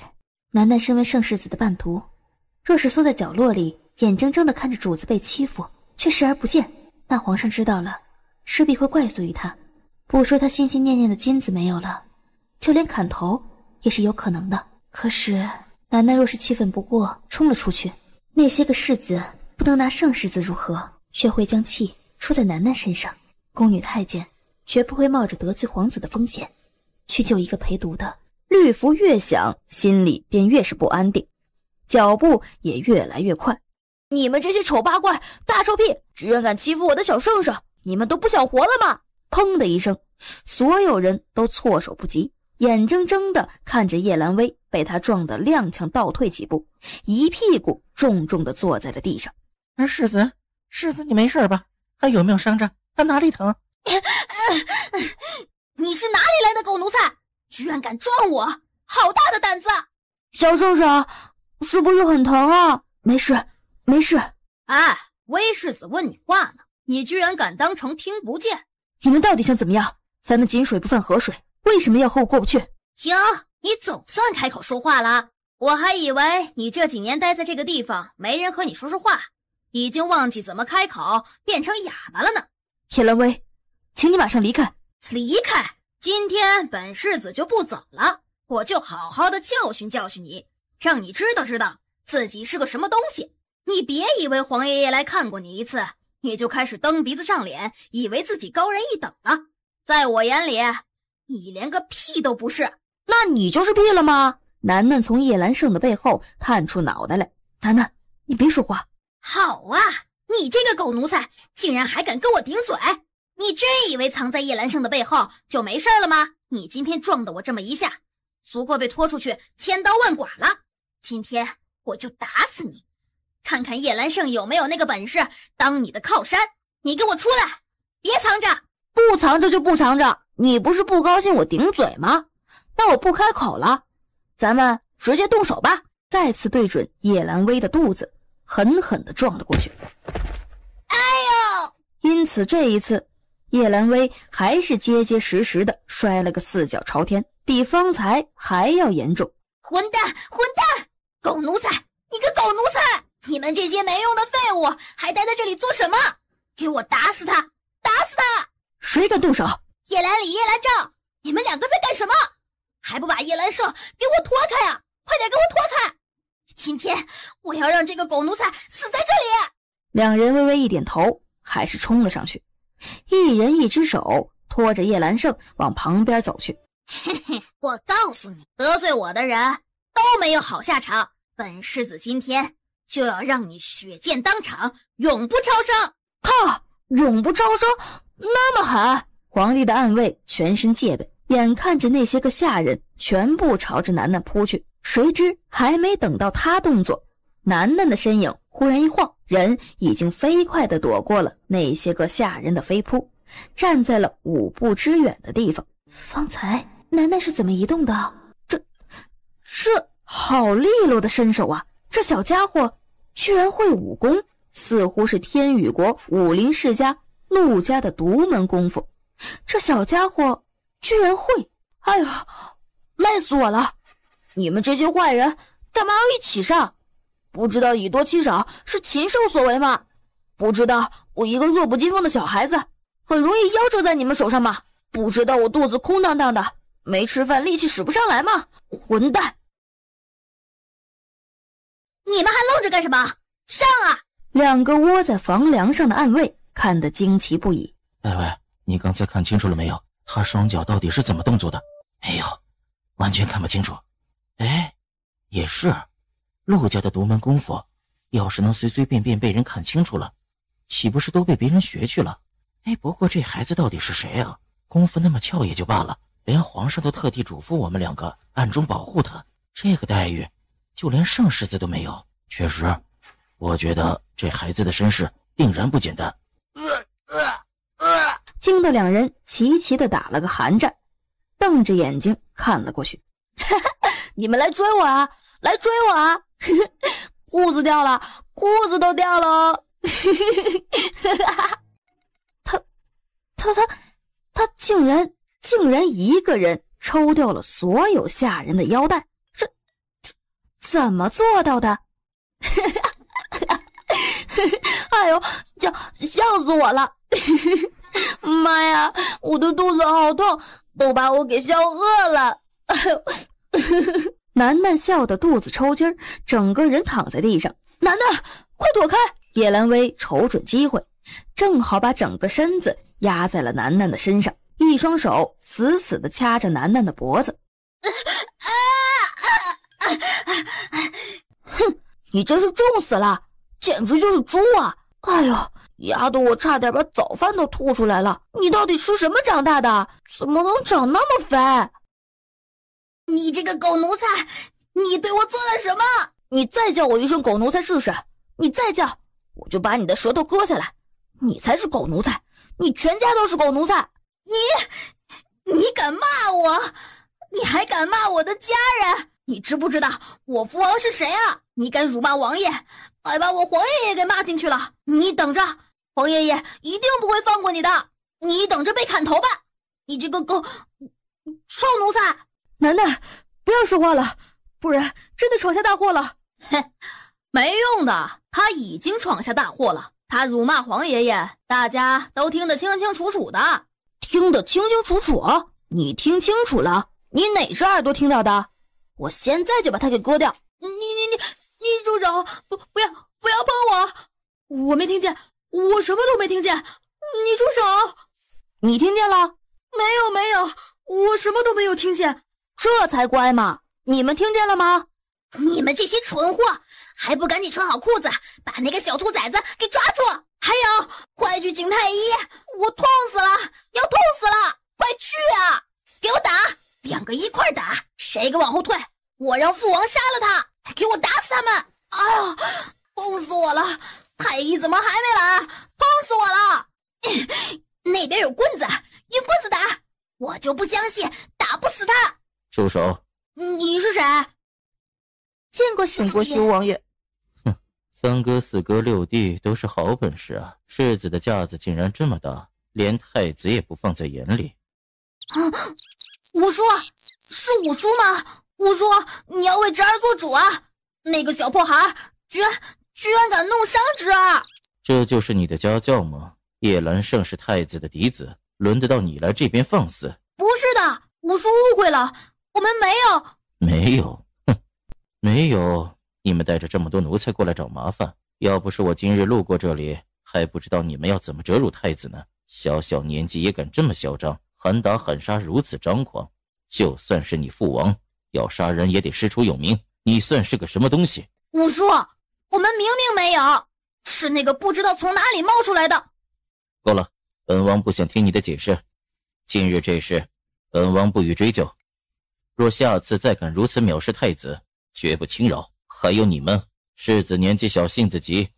楠楠身为圣世子的伴读，若是缩在角落里，眼睁睁地看着主子被欺负，却视而不见，那皇上知道了，势必会怪罪于他。不说他心心念念的金子没有了，就连砍头也是有可能的。可是楠楠若是气愤不过，冲了出去，那些个世子不能拿圣世子如何，却会将气出在楠楠身上。宫女太监绝不会冒着得罪皇子的风险去救一个陪读的。绿福越想，心里便越是不安定，脚步也越来越快。你们这些丑八怪、大臭屁，居然敢欺负我的小圣上，你们都不想活了吗？砰的一声，所有人都措手不及，眼睁睁地看着叶兰薇被他撞得踉跄倒退几步，一屁股重重地坐在了地上。世子你没事吧？还有没有伤着？他哪里疼？你是哪里来的狗奴才？居然敢撞我，好大的胆子！小圣上，是不是很疼啊？没事。哎，威世子问你话呢，你居然敢当成听不见？你们到底想怎么样？咱们井水不犯河水，为什么要和我过不去？停，你总算开口说话了。我还以为你这几年待在这个地方，没人和你说说话，已经忘记怎么开口，变成哑巴了呢。叶兰薇，请你马上离开。离开？今天本世子就不走了，我就好好的教训教训你，让你知道自己是个什么东西。你别以为皇爷爷来看过你一次，你就开始蹬鼻子上脸，以为自己高人一等了。在我眼里，你连个屁都不是。那你就是屁了吗？楠楠从叶兰胜的背后探出脑袋来。楠楠，你别说话。好啊，你这个狗奴才竟然还敢跟我顶嘴！你真以为藏在叶兰胜的背后就没事了吗？你今天撞的我这么一下，足够被拖出去千刀万剐了。今天我就打死你，看看叶兰胜有没有那个本事当你的靠山。你给我出来，别藏着！不藏着就不藏着，你不是不高兴我顶嘴吗？那我不开口了，咱们直接动手吧。再次对准叶兰薇的肚子狠狠地撞了过去。哎呦！因此这一次叶兰薇还是结结实实的摔了个4脚朝天，比方才还要严重。混蛋！狗奴才！你个狗奴才！你们这些没用的废物，还待在这里做什么？给我打死他！打死他！谁敢动手？叶兰里、叶兰照，你们2个在干什么？还不把叶兰胜给我拖开啊！快点给我拖开！今天我要让这个狗奴才死在这里！ 2人微微一点头，还是冲了上去，一人一只手拖着叶兰胜往旁边走去。嘿嘿，我告诉你，得罪我的人都没有好下场。本世子今天就要让你血溅当场，永不超生！靠，永不超生，那么狠！皇帝的暗卫全身戒备，眼看着那些个下人全部朝着楠楠扑去，谁知还没等到他动作，楠楠的身影忽然一晃，人已经飞快地躲过了那些个下人的飞扑，站在了5步之远的地方。方才楠楠是怎么移动的？这好利落的身手啊！这小家伙居然会武功，似乎是天宇国武林世家陆家的独门功夫。这小家伙居然会！哎呀，累死我了！你们这些坏人干嘛要一起上？不知道以多欺少是禽兽所为吗？不知道我一个弱不禁风的小孩子很容易夭折在你们手上吗？不知道我肚子空荡荡的，没吃饭力气使不上来吗？混蛋！你们还愣着干什么？上啊！2个窝在房梁上的暗卫看得惊奇不已。喂，你刚才看清楚了没有？他双脚到底是怎么动作的？没有，完全看不清楚。哎，也是，陆家的独门功夫，要是能随随便便被人看清楚了，岂不是都被别人学去了？哎，不过这孩子到底是谁啊？功夫那么翘也就罢了，连皇上都特地嘱咐我们2个暗中保护他，这个待遇就连圣世子都没有。确实，我觉得这孩子的身世定然不简单。惊得2人齐齐地打了个寒战，瞪着眼睛看了过去。你们来追我啊！来追我啊！裤子掉了，裤子都掉了哦！他竟然一个人抽掉了所有下人的腰带，这怎么做到的？哎呦，笑死我了！妈呀，我的肚子好痛，都把我给笑饿了。楠楠笑得肚子抽筋，整个人躺在地上。楠楠，快躲开！叶兰薇瞅准机会，正好把整个身子压在了楠楠的身上，一双手死死地掐着楠楠的脖子。哼，你真是重死了，简直就是猪啊！哎呦，压得我差点把早饭都吐出来了。你到底吃什么长大的？怎么能长那么肥？你这个狗奴才，你对我做了什么？你再叫我一声狗奴才试试，你再叫，我就把你的舌头割下来。你才是狗奴才，你全家都是狗奴才。你敢骂我？你还敢骂我的家人？你知不知道我父王是谁啊？你敢辱骂王爷，还把我黄爷爷给骂进去了。你等着，黄爷爷一定不会放过你的。你等着被砍头吧！你这个狗臭奴才！楠楠，不要说话了，不然真的闯下大祸了。哼，没用的，他已经闯下大祸了。他辱骂黄爷爷，大家都听得清清楚楚的。听得清清楚楚？你听清楚了？你哪只耳朵听到的？我现在就把他给割掉！你住手！不要碰我！我没听见，我什么都没听见。你住手！你听见了？没有，我什么都没有听见。这才乖嘛！你们听见了吗？你们这些蠢货，还不赶紧穿好裤子，把那个小兔崽子给抓住！还有，快去请太医！我痛死了，要痛死了！快去啊！给我打！2个一块打，谁敢往后退，我让父王杀了他！给我打死他们！哎呦，痛死我了！太医怎么还没来？痛死我了！那边有棍子，用棍子打！我就不相信打不死他！住手！你是谁？见过修王爷。哼，3哥4哥6弟都是好本事啊，世子的架子竟然这么大，连太子也不放在眼里。五叔，是五叔吗？五叔，你要为侄儿做主啊！那个小破孩居然敢弄伤侄儿！这就是你的家教吗？叶兰胜是太子的嫡子，轮得到你来这边放肆？不是的，五叔误会了，我们没有。没有？哼，没有。你们带着这么多奴才过来找麻烦，要不是我今日路过这里，还不知道你们要怎么折辱太子呢。小小年纪也敢这么嚣张，喊打喊杀如此张狂，就算是你父王要杀人也得师出有名，你算是个什么东西？五叔，我们明明没有，是那个不知道从哪里冒出来的。够了，本王不想听你的解释。今日这事，本王不予追究。若下次再敢如此藐视太子，绝不轻饶。还有你们，世子年纪小，性子急，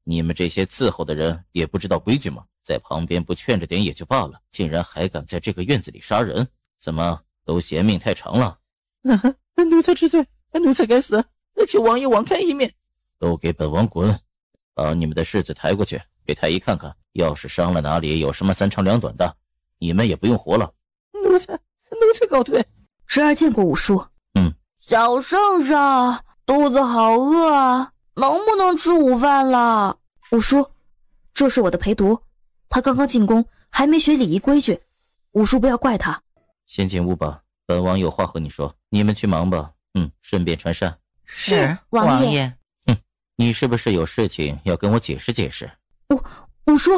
你们这些伺候的人也不知道规矩吗？在旁边不劝着点也就罢了，竟然还敢在这个院子里杀人，怎么都嫌命太长了？奴才知罪，奴才该死，求王爷网开一面。都给本王滚！把你们的世子抬过去，给太医看看，要是伤了哪里，有什么3长2短的，你们也不用活了。奴才告退。侄儿见过五叔。小圣圣，肚子好饿啊，能不能吃午饭了？五叔，这是我的陪读，他刚刚进宫，还没学礼仪规矩，五叔不要怪他。先进屋吧，本王有话和你说。你们去忙吧，顺便传膳。是王爷。你是不是有事情要跟我解释解释？五叔，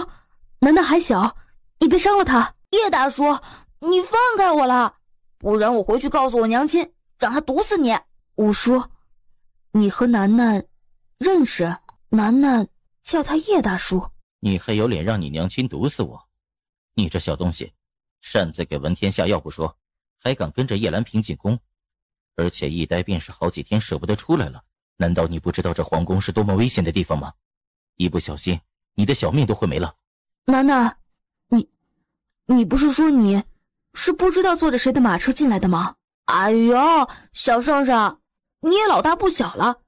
楠楠还小，你别伤了他。叶大叔，你放开我了，不然我回去告诉我娘亲，让他毒死你。五叔，你和楠楠认识？楠楠叫他叶大叔。你还有脸让你娘亲毒死我？你这小东西，擅自给文天下药不说，还敢跟着叶兰萍进宫，而且一待便是好几天，舍不得出来了。难道你不知道这皇宫是多么危险的地方吗？一不小心，你的小命都会没了。楠楠，你不是说你是不知道坐着谁的马车进来的吗？哎呦，小圣圣，你也老大不小了，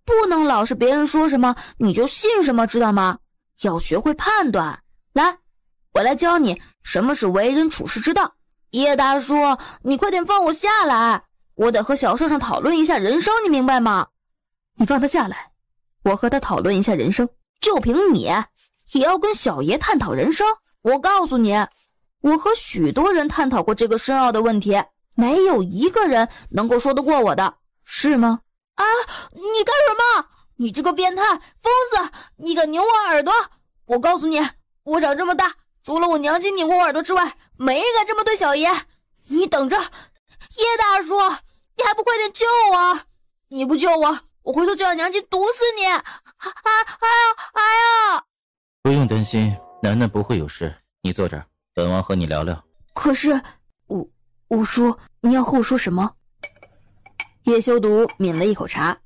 不能老是别人说什么你就信什么，知道吗？要学会判断。来，我来教你什么是为人处世之道。叶大叔，你快点放我下来，我得和小圣圣讨论一下人生，你明白吗？你放他下来，我和他讨论一下人生。就凭你也要跟小爷探讨人生？我告诉你，我和许多人探讨过这个深奥的问题，没有一个人能够说得过我的，是吗？啊，你干什么？你这个变态疯子，你敢拧我耳朵？我告诉你，我长这么大，除了我娘亲拧过我耳朵之外，没人敢这么对小爷。你等着，叶大叔，你还不快点救我？你不救我，我回头就让娘亲毒死你！哎呀！不用担心，楠楠不会有事。你坐这儿，本王和你聊聊。可是，五叔，你要和我说什么？叶修毒抿了一口茶，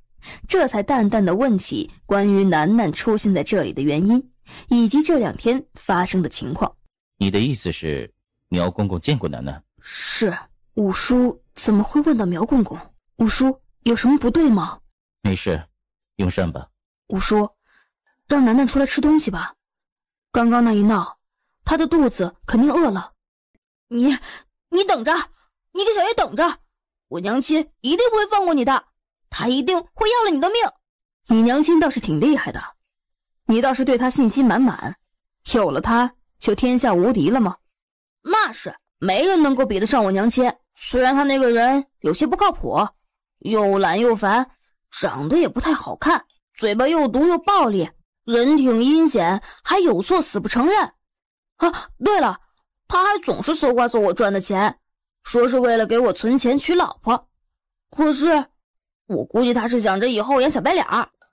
这才淡淡的问起关于楠楠出现在这里的原因，以及这2天发生的情况。你的意思是，苗公公见过楠楠？是。五叔怎么会问到苗公公？五叔有什么不对吗？没事，用膳吧。五叔，让楠楠出来吃东西吧。刚刚那一闹，她的肚子肯定饿了。你等着，你给小爷等着，我娘亲一定不会放过你的，她一定会要了你的命。你娘亲倒是挺厉害的，你倒是对她信心满满，有了她就天下无敌了吗？那是，没人能够比得上我娘亲。虽然她那个人有些不靠谱，又懒又烦，长得也不太好看，嘴巴又毒又暴力，人挺阴险，还有错死不承认。啊，对了，他还总是搜刮走我赚的钱，说是为了给我存钱娶老婆。可是我估计他是想着以后演小白脸。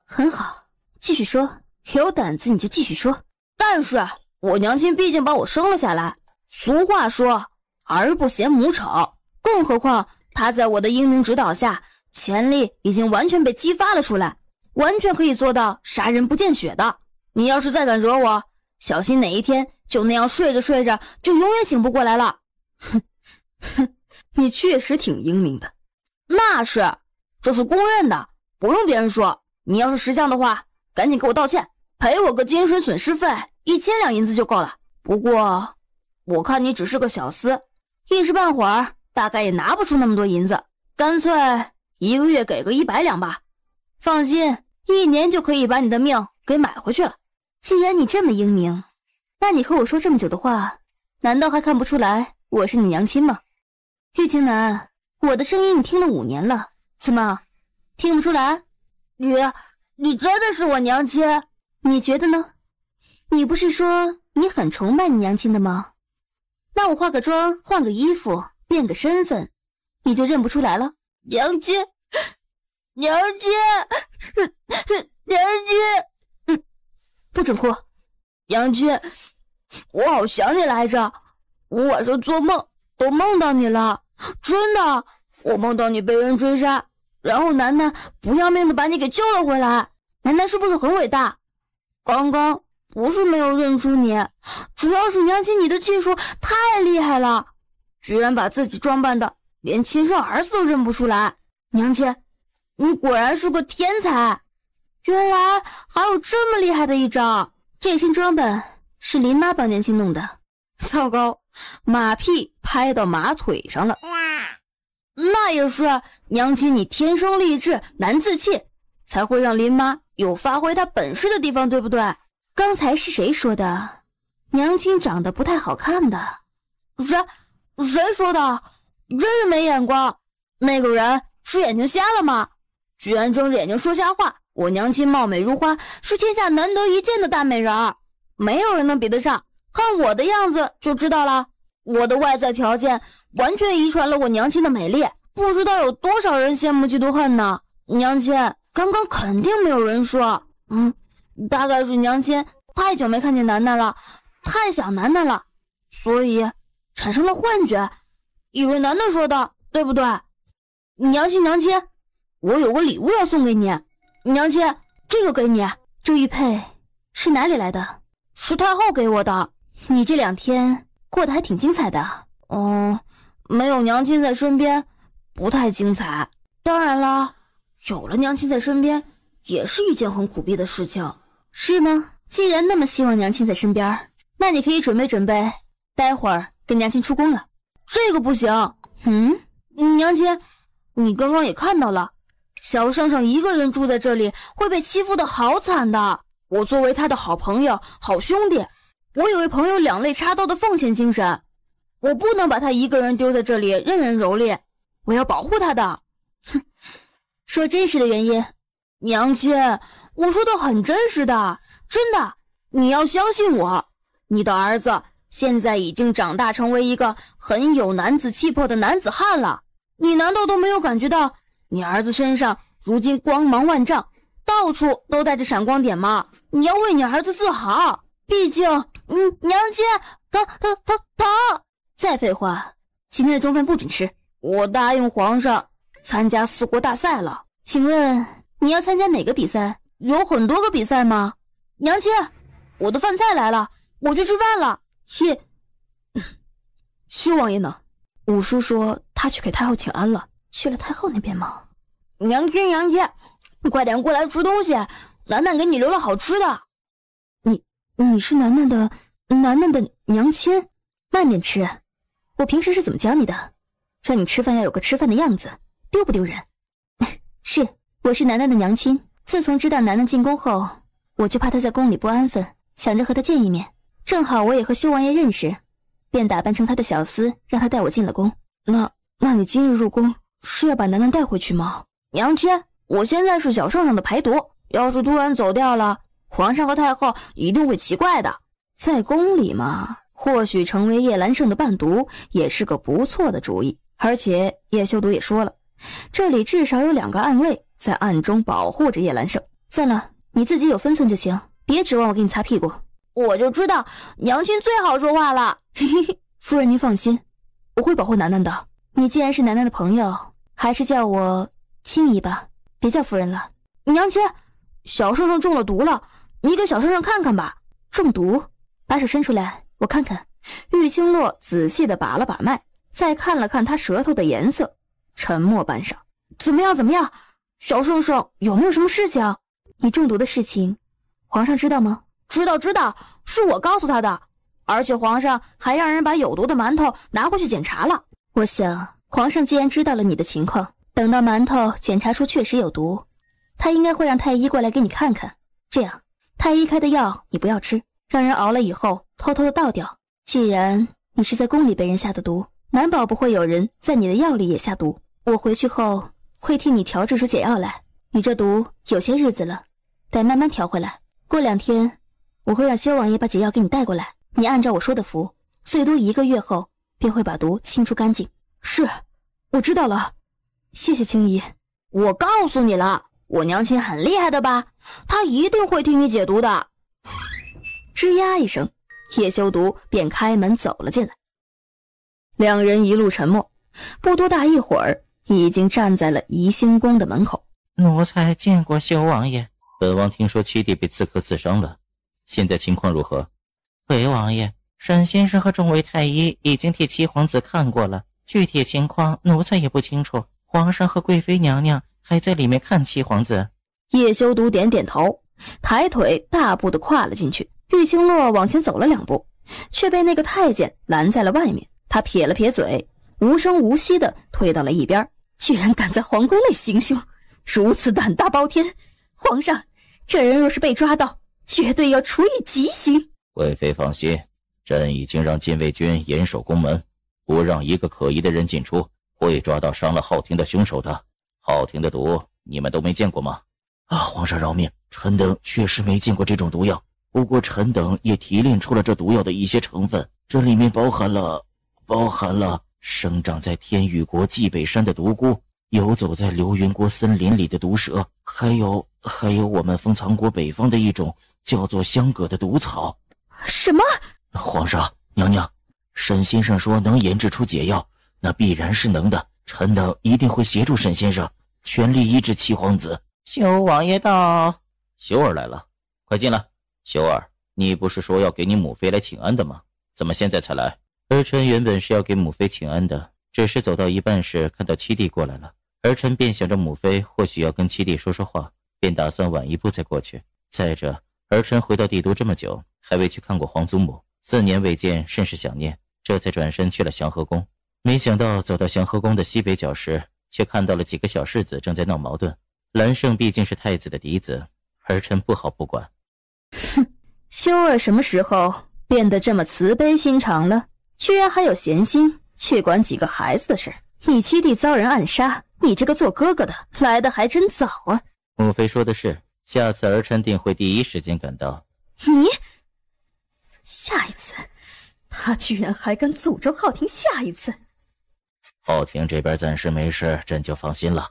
很好，继续说，有胆子你就继续说。但是我娘亲毕竟把我生了下来，俗话说儿不嫌母丑，更何况他在我的英明指导下，潜力已经完全被激发了出来，完全可以做到杀人不见血的。你要是再敢惹我，小心哪一天就那样睡着睡着就永远醒不过来了。你确实挺英明的。那是，这是公认的，不用别人说。你要是识相的话，赶紧给我道歉，赔我个精神损失费1000两银子就够了。不过我看你只是个小厮，一时半会儿大概也拿不出那么多银子，干脆1个月给个100两吧。放心，1年就可以把你的命给买回去了。既然你这么英明，那你和我说这么久的话，难道还看不出来我是你娘亲吗？玉清南，我的声音你听了5年了，怎么听不出来？你真的是我娘亲？你觉得呢？你不是说你很崇拜你娘亲的吗？那我化个妆，换个衣服，变个身份，你就认不出来了？娘亲，不准哭！娘亲，我好想你来着，我晚上做梦都梦到你了，真的，我梦到你被人追杀，然后楠楠不要命的把你给救了回来。楠楠是不是很伟大？刚刚不是没有认出你，主要是娘亲你的技术太厉害了，居然把自己装扮的连亲生儿子都认不出来。娘亲，你果然是个天才，原来还有这么厉害的一招。这身装扮是林妈帮娘亲弄的。糟糕，马屁拍到马腿上了。那也是，娘亲你天生丽质难自弃，才会让林妈有发挥她本事的地方，对不对？刚才是谁说的娘亲长得不太好看的？谁说的？真是没眼光。那个人是眼睛瞎了吗？居然睁着眼睛说瞎话。我娘亲貌美如花，是天下难得一见的大美人儿，没有人能比得上。看我的样子就知道了，我的外在条件完全遗传了我娘亲的美丽，不知道有多少人羡慕嫉妒恨呢。娘亲，刚刚肯定没有人说，大概是娘亲太久没看见楠楠了，太想楠楠了，所以产生了幻觉，以为男的说的，对不对？娘亲，娘亲，我有个礼物要送给你。娘亲，这个给你。这玉佩是哪里来的？是太后给我的。你这2天过得还挺精彩的。没有娘亲在身边，不太精彩。当然了，有了娘亲在身边，也是一件很苦逼的事情。是吗？既然那么希望娘亲在身边，那你可以准备准备，待会儿跟娘亲出宫了。这个不行。娘亲，你刚刚也看到了，小圣圣一个人住在这里会被欺负的好惨的。我作为他的好朋友、好兄弟，我也为朋友两肋插刀的奉献精神，我不能把他一个人丢在这里任人蹂躏，我要保护他的。哼，说真实的原因。娘亲，我说的很真实的，真的，你要相信我。你的儿子现在已经长大成为一个很有男子气魄的男子汉了，你难道都没有感觉到你儿子身上如今光芒万丈，到处都带着闪光点吗？你要为你儿子自豪，毕竟娘亲他再废话，今天的中饭不准吃。我答应皇上参加4国大赛了。请问你要参加哪个比赛？有很多个比赛吗？娘亲，我的饭菜来了，我去吃饭了。修王爷呢？五叔说他去给太后请安了。去了太后那边吗？娘亲，你快点过来吃东西，楠楠给你留了好吃的。你是楠楠的娘亲？慢点吃。我平时是怎么教你的？让你吃饭要有个吃饭的样子，丢不丢人？是，我是楠楠的娘亲。自从知道楠楠进宫后，我就怕她在宫里不安分，想着和她见一面。正好我也和修王爷认识，便打扮成他的小厮，让他带我进了宫。那你今日入宫是要把楠楠带回去吗？娘亲，我现在是小圣上的陪读，要是突然走掉了，皇上和太后一定会奇怪的。在宫里嘛，或许成为叶兰胜的伴读也是个不错的主意。而且叶修读也说了，这里至少有2个暗卫在暗中保护着叶兰胜。算了，你自己有分寸就行，别指望我给你擦屁股。我就知道娘亲最好说话了。夫人您放心，我会保护楠楠的。你既然是楠楠的朋友，还是叫我青姨吧，别叫夫人了。娘亲，小圣圣中了毒了，你给小圣圣看看吧。中毒？把手伸出来，我看看。玉清洛仔细地把了把脉，再看了看他舌头的颜色，沉默半晌。怎么样？小圣圣有没有什么事情？你中毒的事情，皇上知道吗？知道，是我告诉他的。而且皇上还让人把有毒的馒头拿回去检查了。我想，皇上既然知道了你的情况，等到馒头检查出确实有毒，他应该会让太医过来给你看看。这样，太医开的药你不要吃，让人熬了以后偷偷的倒掉。既然你是在宫里被人下的毒，难保不会有人在你的药里也下毒。我回去后会替你调制出解药来。你这毒有些日子了，得慢慢调回来。过2天，我会让修王爷把解药给你带过来。你按照我说的服，最多1个月后便会把毒清除干净。是，我知道了。谢谢青姨。我告诉你了，我娘亲很厉害的吧？她一定会替你解毒的。吱呀一声，叶修毒便开门走了进来。2人一路沉默，不多大一会儿，已经站在了宜兴宫的门口。奴才见过修王爷。本王听说七弟被刺客刺伤了，现在情况如何？回王爷，沈先生和众位太医已经替七皇子看过了，具体情况奴才也不清楚。皇上和贵妃娘娘还在里面看七皇子。叶修毒点点头，抬腿大步地跨了进去。玉清洛往前走了2步，却被那个太监拦在了外面。他撇了撇嘴，无声无息地退到了一边。居然敢在皇宫内行凶，如此胆大包天！皇上，这人若是被抓到，绝对要处以极刑。贵妃放心，朕已经让禁卫军严守宫门，不让一个可疑的人进出，会抓到伤了浩庭的凶手的。浩庭的毒你们都没见过吗？皇上饶命，臣等确实没见过这种毒药，不过臣等也提炼出了这毒药的一些成分，这里面包含了生长在天宇国蓟北山的毒菇，游走在流云国森林里的毒蛇，还有我们封藏国北方的一种叫做香葛的毒草。什么？皇上娘娘，沈先生说能研制出解药，那必然是能的。臣等一定会协助沈先生，全力医治七皇子。修王爷到。修儿来了，快进来。修儿，你不是说要给你母妃来请安的吗？怎么现在才来？儿臣原本是要给母妃请安的，只是走到一半时看到七弟过来了，儿臣便想着母妃或许要跟七弟说说话，便打算晚一步再过去。再者，儿臣回到帝都这么久，还未去看过皇祖母，4年未见，甚是想念，这才转身去了祥和宫。没想到走到祥和宫的西北角时，却看到了几个小世子正在闹矛盾。蓝胜毕竟是太子的嫡子，儿臣不好不管。哼，修儿什么时候变得这么慈悲心肠了？居然还有闲心去管几个孩子的事。你七弟遭人暗杀，你这个做哥哥的来的还真早啊。母妃说的是，下次儿臣定会第一时间赶到。你下一次，他居然还敢诅咒浩庭下一次。浩庭这边暂时没事，朕就放心了。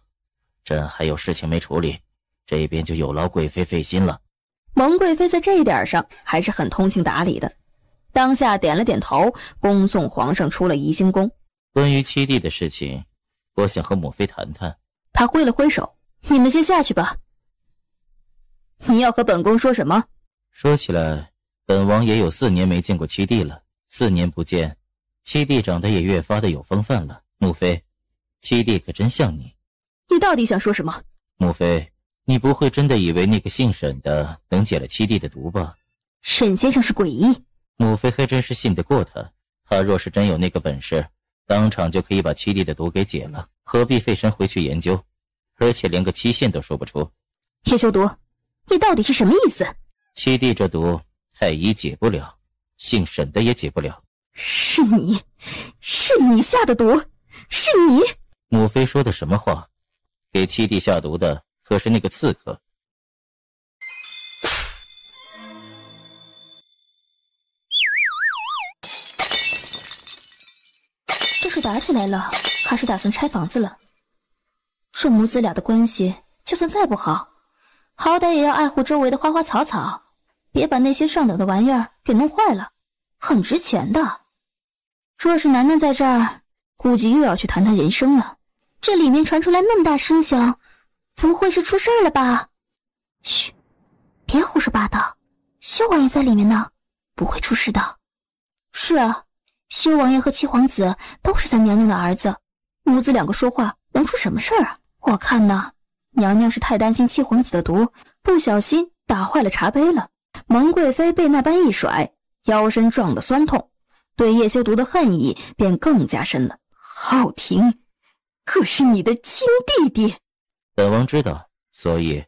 朕还有事情没处理，这边就有劳贵妃费心了。蒙贵妃在这一点上还是很通情达理的，当下点了点头，恭送皇上出了宜兴宫。关于七弟的事情，我想和母妃谈谈。他挥了挥手，你们先下去吧。你要和本宫说什么？说起来，本王也有4年没见过七弟了。4年不见，七弟长得也越发的有风范了。母妃，七弟可真像你。你到底想说什么？母妃，你不会真的以为那个姓沈的能解了七弟的毒吧？沈先生是诡异。母妃还真是信得过他。他若是真有那个本事，当场就可以把七弟的毒给解了，何必费神回去研究？而且连个期限都说不出。叶修毒，你到底是什么意思？七弟这毒，太医解不了，姓沈的也解不了。是你下的毒，是你！母妃说的什么话？给七弟下毒的可是那个刺客。这是打起来了，还是打算拆房子了？这母子俩的关系，就算再不好，好歹也要爱护周围的花花草草，别把那些上等的玩意儿给弄坏了，很值钱的。若是楠楠在这儿，估计又要去谈谈人生了。这里面传出来那么大声响，不会是出事儿了吧？嘘，别胡说八道，修王爷在里面呢，不会出事的。是啊，修王爷和七皇子都是咱娘娘的儿子，母子两个说话能出什么事儿啊？我看呢，娘娘是太担心七皇子的毒，不小心打坏了茶杯了。蒙贵妃被那般一甩，腰身撞得酸痛，对叶修毒的恨意便更加深了。浩庭可是你的亲弟弟。本王知道，所以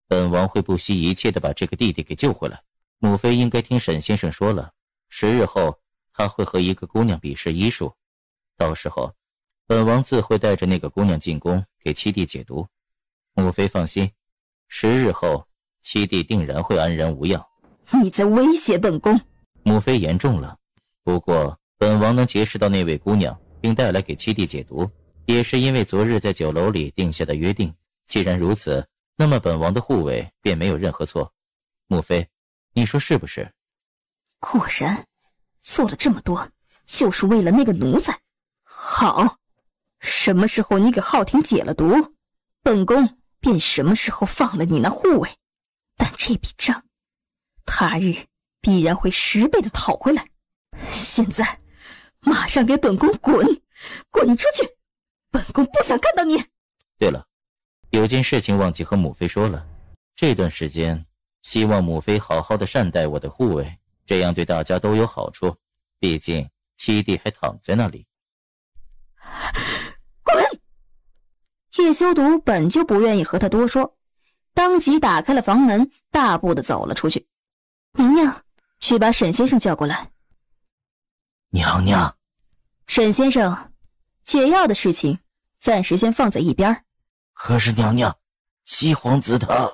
本王会不惜一切的把这个弟弟给救回来。母妃应该听沈先生说了，10日后他会和一个姑娘比试医术，到时候本王自会带着那个姑娘进宫给七弟解毒。母妃放心，10日后七弟定然会安然无恙。你在威胁本宫？母妃言重了，不过本王能结识到那位姑娘并带来给七弟解毒，也是因为昨日在酒楼里定下的约定。既然如此，那么本王的护卫便没有任何错。母妃，你说是不是？果然做了这么多就是为了那个奴才。好，什么时候你给浩庭解了毒，本宫便什么时候放了你那护卫。但这笔账他日必然会10倍的讨回来。现在马上给本宫滚出去，本宫不想看到你。对了，有件事情忘记和母妃说了，这段时间希望母妃好好的善待我的护卫，这样对大家都有好处，毕竟七弟还躺在那里。滚！叶修毒本就不愿意和他多说，当即打开了房门，大步的走了出去。娘娘，去把沈先生叫过来。娘娘，沈先生，解药的事情暂时先放在一边。可是娘娘，七皇子他……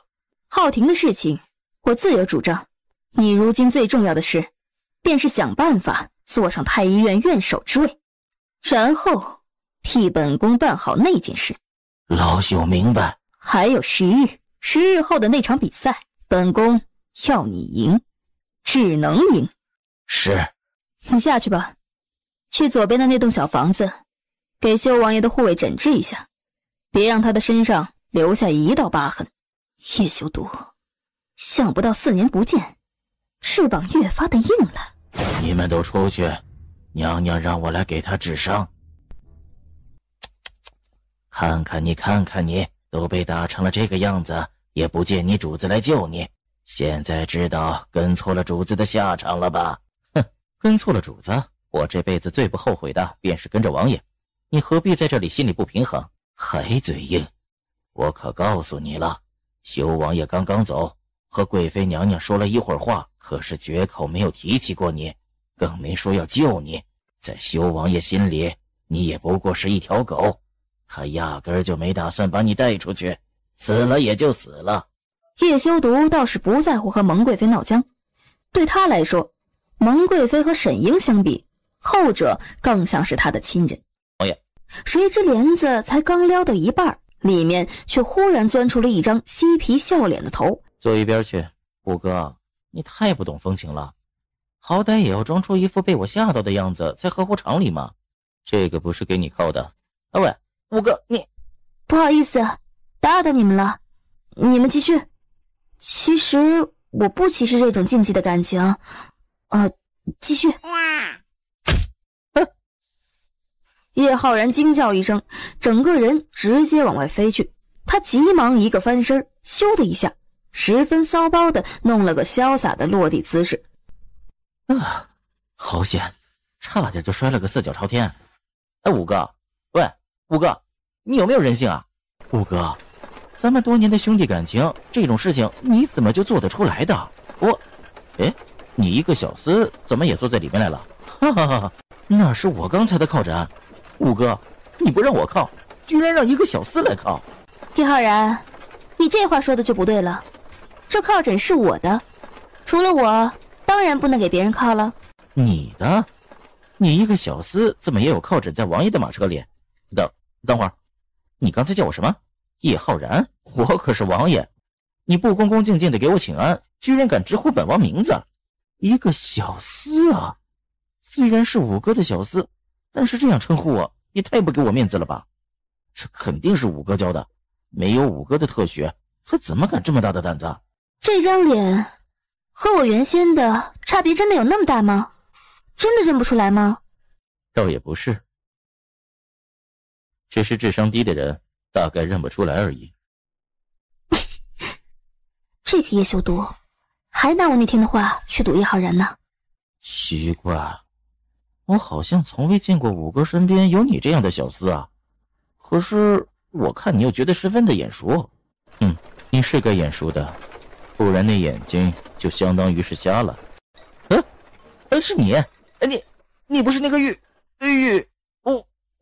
浩庭的事情我自有主张，你如今最重要的事便是想办法坐上太医院院守之位，然后替本宫办好那件事。老朽明白。还有10日，10日后的那场比赛，本宫要你赢，只能赢。是。你下去吧。去左边的那栋小房子，给修王爷的护卫诊治一下，别让他的身上留下一道疤痕。叶修毒，想不到4年不见，翅膀越发的硬了。你们都出去，娘娘让我来给他治伤。看看你，都被打成了这个样子，也不见你主子来救你。现在知道跟错了主子的下场了吧？哼，跟错了主子，我这辈子最不后悔的便是跟着王爷。你何必在这里心里不平衡？还嘴硬！我可告诉你了，修王爷刚刚走，和贵妃娘娘说了一会儿话，可是绝口没有提起过你，更没说要救你。在修王爷心里，你也不过是一条狗，他压根儿就没打算把你带出去，死了也就死了。叶修毒倒是不在乎和蒙贵妃闹僵，对他来说，蒙贵妃和沈英相比，后者更像是他的亲人。王爷，谁知帘子才刚撩到一半，里面却忽然钻出了一张嬉皮笑脸的头。坐一边去，五哥，你太不懂风情了，好歹也要装出一副被我吓到的样子才合乎常理嘛。这个不是给你靠的。啊喂，五哥，你不好意思，打扰你们了，你们继续。其实我不歧视这种禁忌的感情，继续。叶浩然惊叫一声，整个人直接往外飞去。他急忙一个翻身，咻的一下，十分骚包的弄了个潇洒的落地姿势。啊，好险，差点就摔了个4脚朝天。哎，五哥，喂，五哥，你有没有人性啊？五哥，咱们多年的兄弟感情，这种事情你怎么就做得出来的？哎，你一个小厮怎么也坐在里面来了？哈哈哈，那是我刚才的靠枕。五哥，你不让我靠，居然让一个小厮来靠。叶浩然，你这话说的就不对了，这靠枕是我的，除了我，当然不能给别人靠了。你的？你一个小厮怎么也有靠枕在王爷的马车里？等会儿，你刚才叫我什么？叶浩然？我可是王爷，你不恭恭敬敬的给我请安，居然敢直呼本王名字？一个小厮啊！虽然是五哥的小厮，但是这样称呼我也太不给我面子了吧？这肯定是五哥教的，没有五哥的特许，他怎么敢这么大的胆子？这张脸和我原先的差别真的有那么大吗？真的认不出来吗？倒也不是，只是智商低的人大概认不出来而已。这个叶修毒还拿我那天的话去赌叶浩然呢。奇怪，我好像从未见过五哥身边有你这样的小厮啊。可是我看你又觉得十分的眼熟。你是该眼熟的，不然那眼睛就相当于是瞎了。是你？你不是那个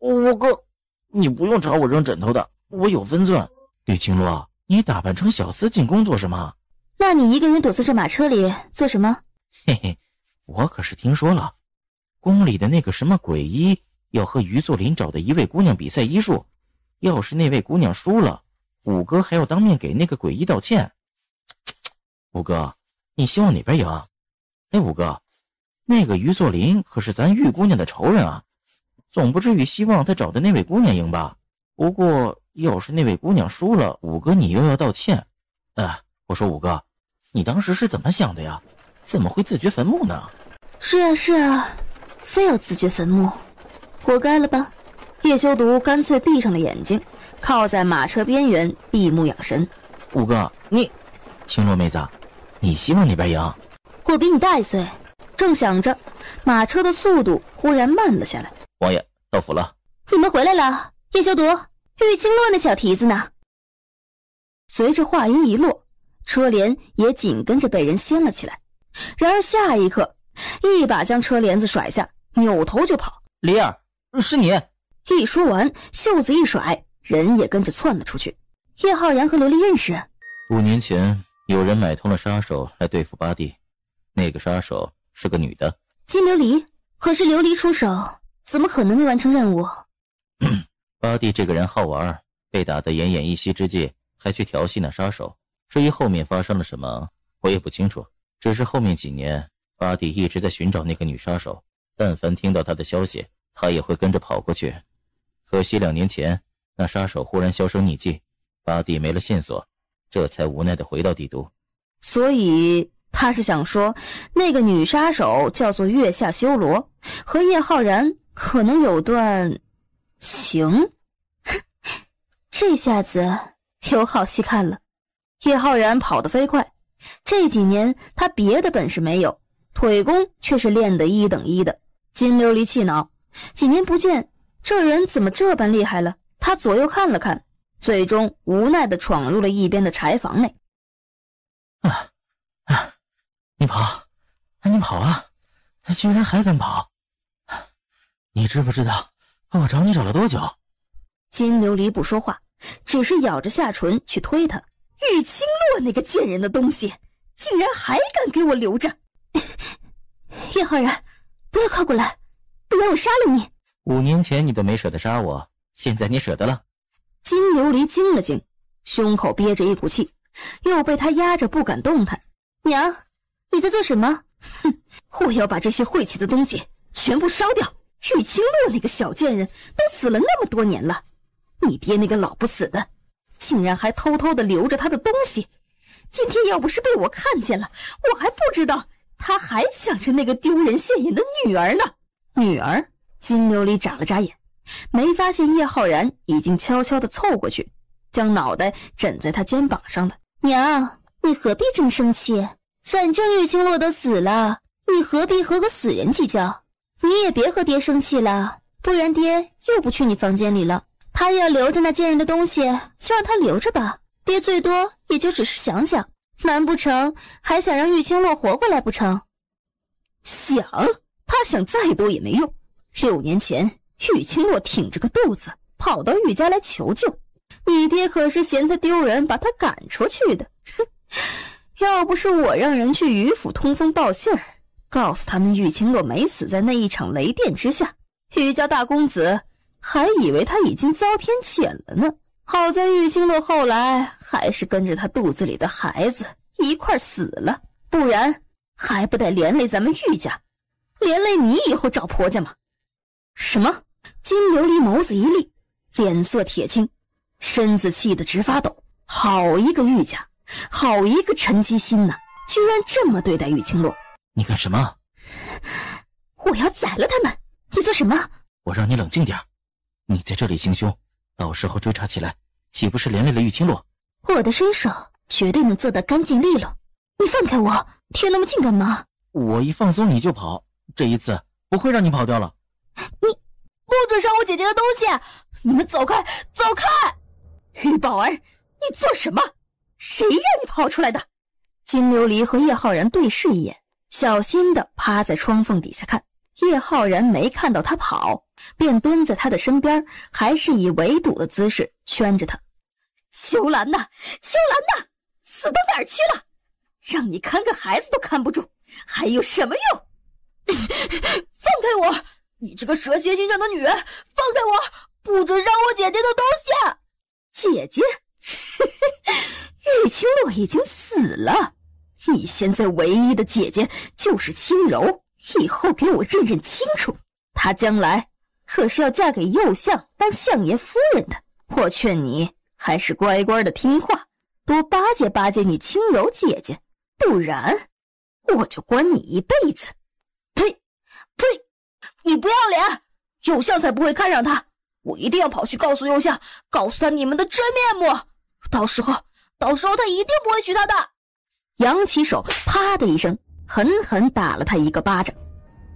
五哥，你不用找我扔枕头的，我有分寸。吕青洛，你打扮成小厮进宫做什么？那你一个人躲在这马车里做什么？嘿嘿，我可是听说了，宫里的那个什么鬼医要和于作霖找的一位姑娘比赛医术，要是那位姑娘输了，五哥还要当面给那个鬼医道歉。五哥，你希望哪边赢？哎，五哥，那个于作霖可是咱玉姑娘的仇人啊，总不至于希望他找的那位姑娘赢吧？不过要是那位姑娘输了，五哥你又要道歉。我说五哥，你当时是怎么想的呀？怎么会自掘坟墓呢？是啊，非要自掘坟墓，活该了吧？叶修毒干脆闭上了眼睛，靠在马车边缘闭目养神。五哥，青洛妹子，你希望哪边赢？我比你大1岁。正想着，马车的速度忽然慢了下来。王爷到府了。你们回来了。叶修毒，玉青洛那小蹄子呢？随着话音一落，车帘也紧跟着被人掀了起来。然而下一刻，一把将车帘子甩下，扭头就跑。梨儿，是你！一说完，袖子一甩，人也跟着窜了出去。叶浩然和琉璃认识。5年前，有人买通了杀手来对付巴蒂，那个杀手是个女的。金琉璃？可是琉璃出手，怎么可能没完成任务？巴蒂这个人好玩，被打得奄奄一息之际，还去调戏那杀手。至于后面发生了什么，我也不清楚。只是后面几年，巴蒂一直在寻找那个女杀手，但凡听到她的消息，他也会跟着跑过去。可惜2年前那杀手忽然销声匿迹，八弟没了线索，这才无奈地回到帝都。所以他是想说，那个女杀手叫做月下修罗，和叶浩然可能有段情。这下子有好戏看了。叶浩然跑得飞快，这几年他别的本事没有，腿功却是练得1等1的。金琉璃气恼，几年不见，这人怎么这般厉害了？他左右看了看，最终无奈地闯入了一边的柴房内。你跑，你跑啊！居然还敢跑！你知不知道我找你找了多久？金琉璃不说话，只是咬着下唇去推他。玉清洛那个贱人的东西，竟然还敢给我留着！叶浩然，不要靠过来，不然我杀了你！5年前你都没舍得杀我，现在你舍得了？金琉璃惊了惊，胸口憋着一股气，又被他压着不敢动弹。娘，你在做什么？哼，我要把这些晦气的东西全部烧掉！玉清洛那个小贱人都死了那么多年了，你爹那个老不死的，竟然还偷偷的留着他的东西。今天要不是被我看见了，我还不知道他还想着那个丢人现眼的女儿呢。女儿？金琉璃眨了眨眼，没发现叶浩然已经悄悄地凑过去，将脑袋枕在他肩膀上了。娘，你何必这么生气？反正玉清洛都死了，你何必和个死人计较？你也别和爹生气了，不然爹又不去你房间里了。他要留着那贱人的东西，就让他留着吧。爹最多也就只是想想，难不成还想让玉清洛活过来不成？想？他想再多也没用。6年前，玉清洛挺着个肚子跑到玉家来求救，你爹可是嫌他丢人，把他赶出去的。哼，要不是我让人去于府通风报信儿，告诉他们玉清洛没死在那一场雷电之下，玉家大公子还以为他已经遭天谴了呢。好在玉清洛后来还是跟着他肚子里的孩子一块死了，不然还不得连累咱们玉家，连累你以后找婆家吗？什么？金琉璃眸子一立，脸色铁青，身子气得直发抖。好一个玉家，好一个陈机心呐，居然这么对待玉清洛。你干什么？我要宰了他们！你做什么？我让你冷静点，你在这里行凶，到时候追查起来，岂不是连累了玉清洛？我的身手绝对能做得干净利落。你放开我，贴那么近干嘛？我一放松你就跑，这一次不会让你跑掉了。你不准伤我姐姐的东西！你们走开，走开！玉宝儿，你做什么？谁让你跑出来的？金琉璃和叶浩然对视一眼，小心地趴在窗缝底下看。叶浩然没看到他跑，便蹲在他的身边，还是以围堵的姿势圈着他。秋兰呐，秋兰呐，死到哪儿去了？让你看个孩子都看不住，还有什么用？放开我！你这个蛇蝎心肠的女人，放开我！不准伤我姐姐的东西！姐姐？玉清洛已经死了，你现在唯一的姐姐就是轻柔，以后给我认认清楚，她将来可是要嫁给右相当相爷夫人的。我劝你还是乖乖的听话，多巴结巴结你轻柔姐姐，不然我就关你一辈子。呸呸！你不要脸！右相才不会看上他，我一定要跑去告诉右相，告诉他你们的真面目。到时候他一定不会娶她的。扬起手，啪的一声，狠狠打了他一个巴掌。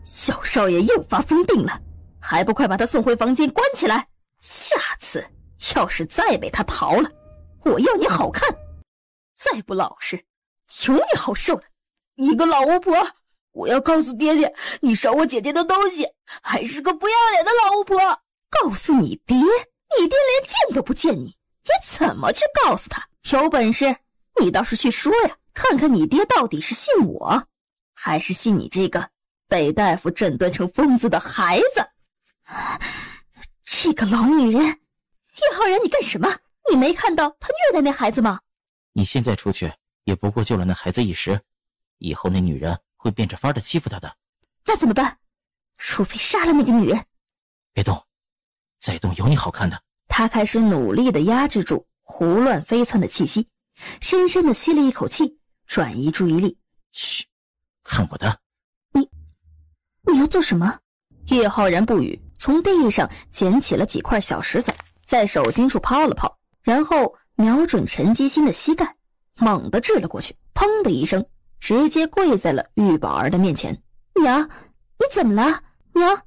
小少爷又发疯病了，还不快把他送回房间关起来！下次要是再被他逃了，我要你好看！再不老实，有你好受的！你个老巫婆！我要告诉爹爹，你烧我姐姐的东西，还是个不要脸的老巫婆！告诉你爹？你爹连见都不见你，你怎么去告诉他？有本事你倒是去说呀，看看你爹到底是信我，还是信你这个被大夫诊断成疯子的孩子？这个老女人！叶浩然，你干什么？你没看到他虐待那孩子吗？你现在出去也不过救了那孩子一时，以后那女人会变着法的欺负他的。那怎么办？除非杀了那个女人，别动，再动有你好看的。他开始努力地压制住胡乱飞窜的气息，深深地吸了一口气，转移注意力。嘘，看我的。你要做什么？叶浩然不语，从地上捡起了几块小石子，在手心处抛了抛，然后瞄准陈基心的膝盖，猛地掷了过去，砰的一声，直接跪在了玉宝儿的面前。娘，你怎么了？娘，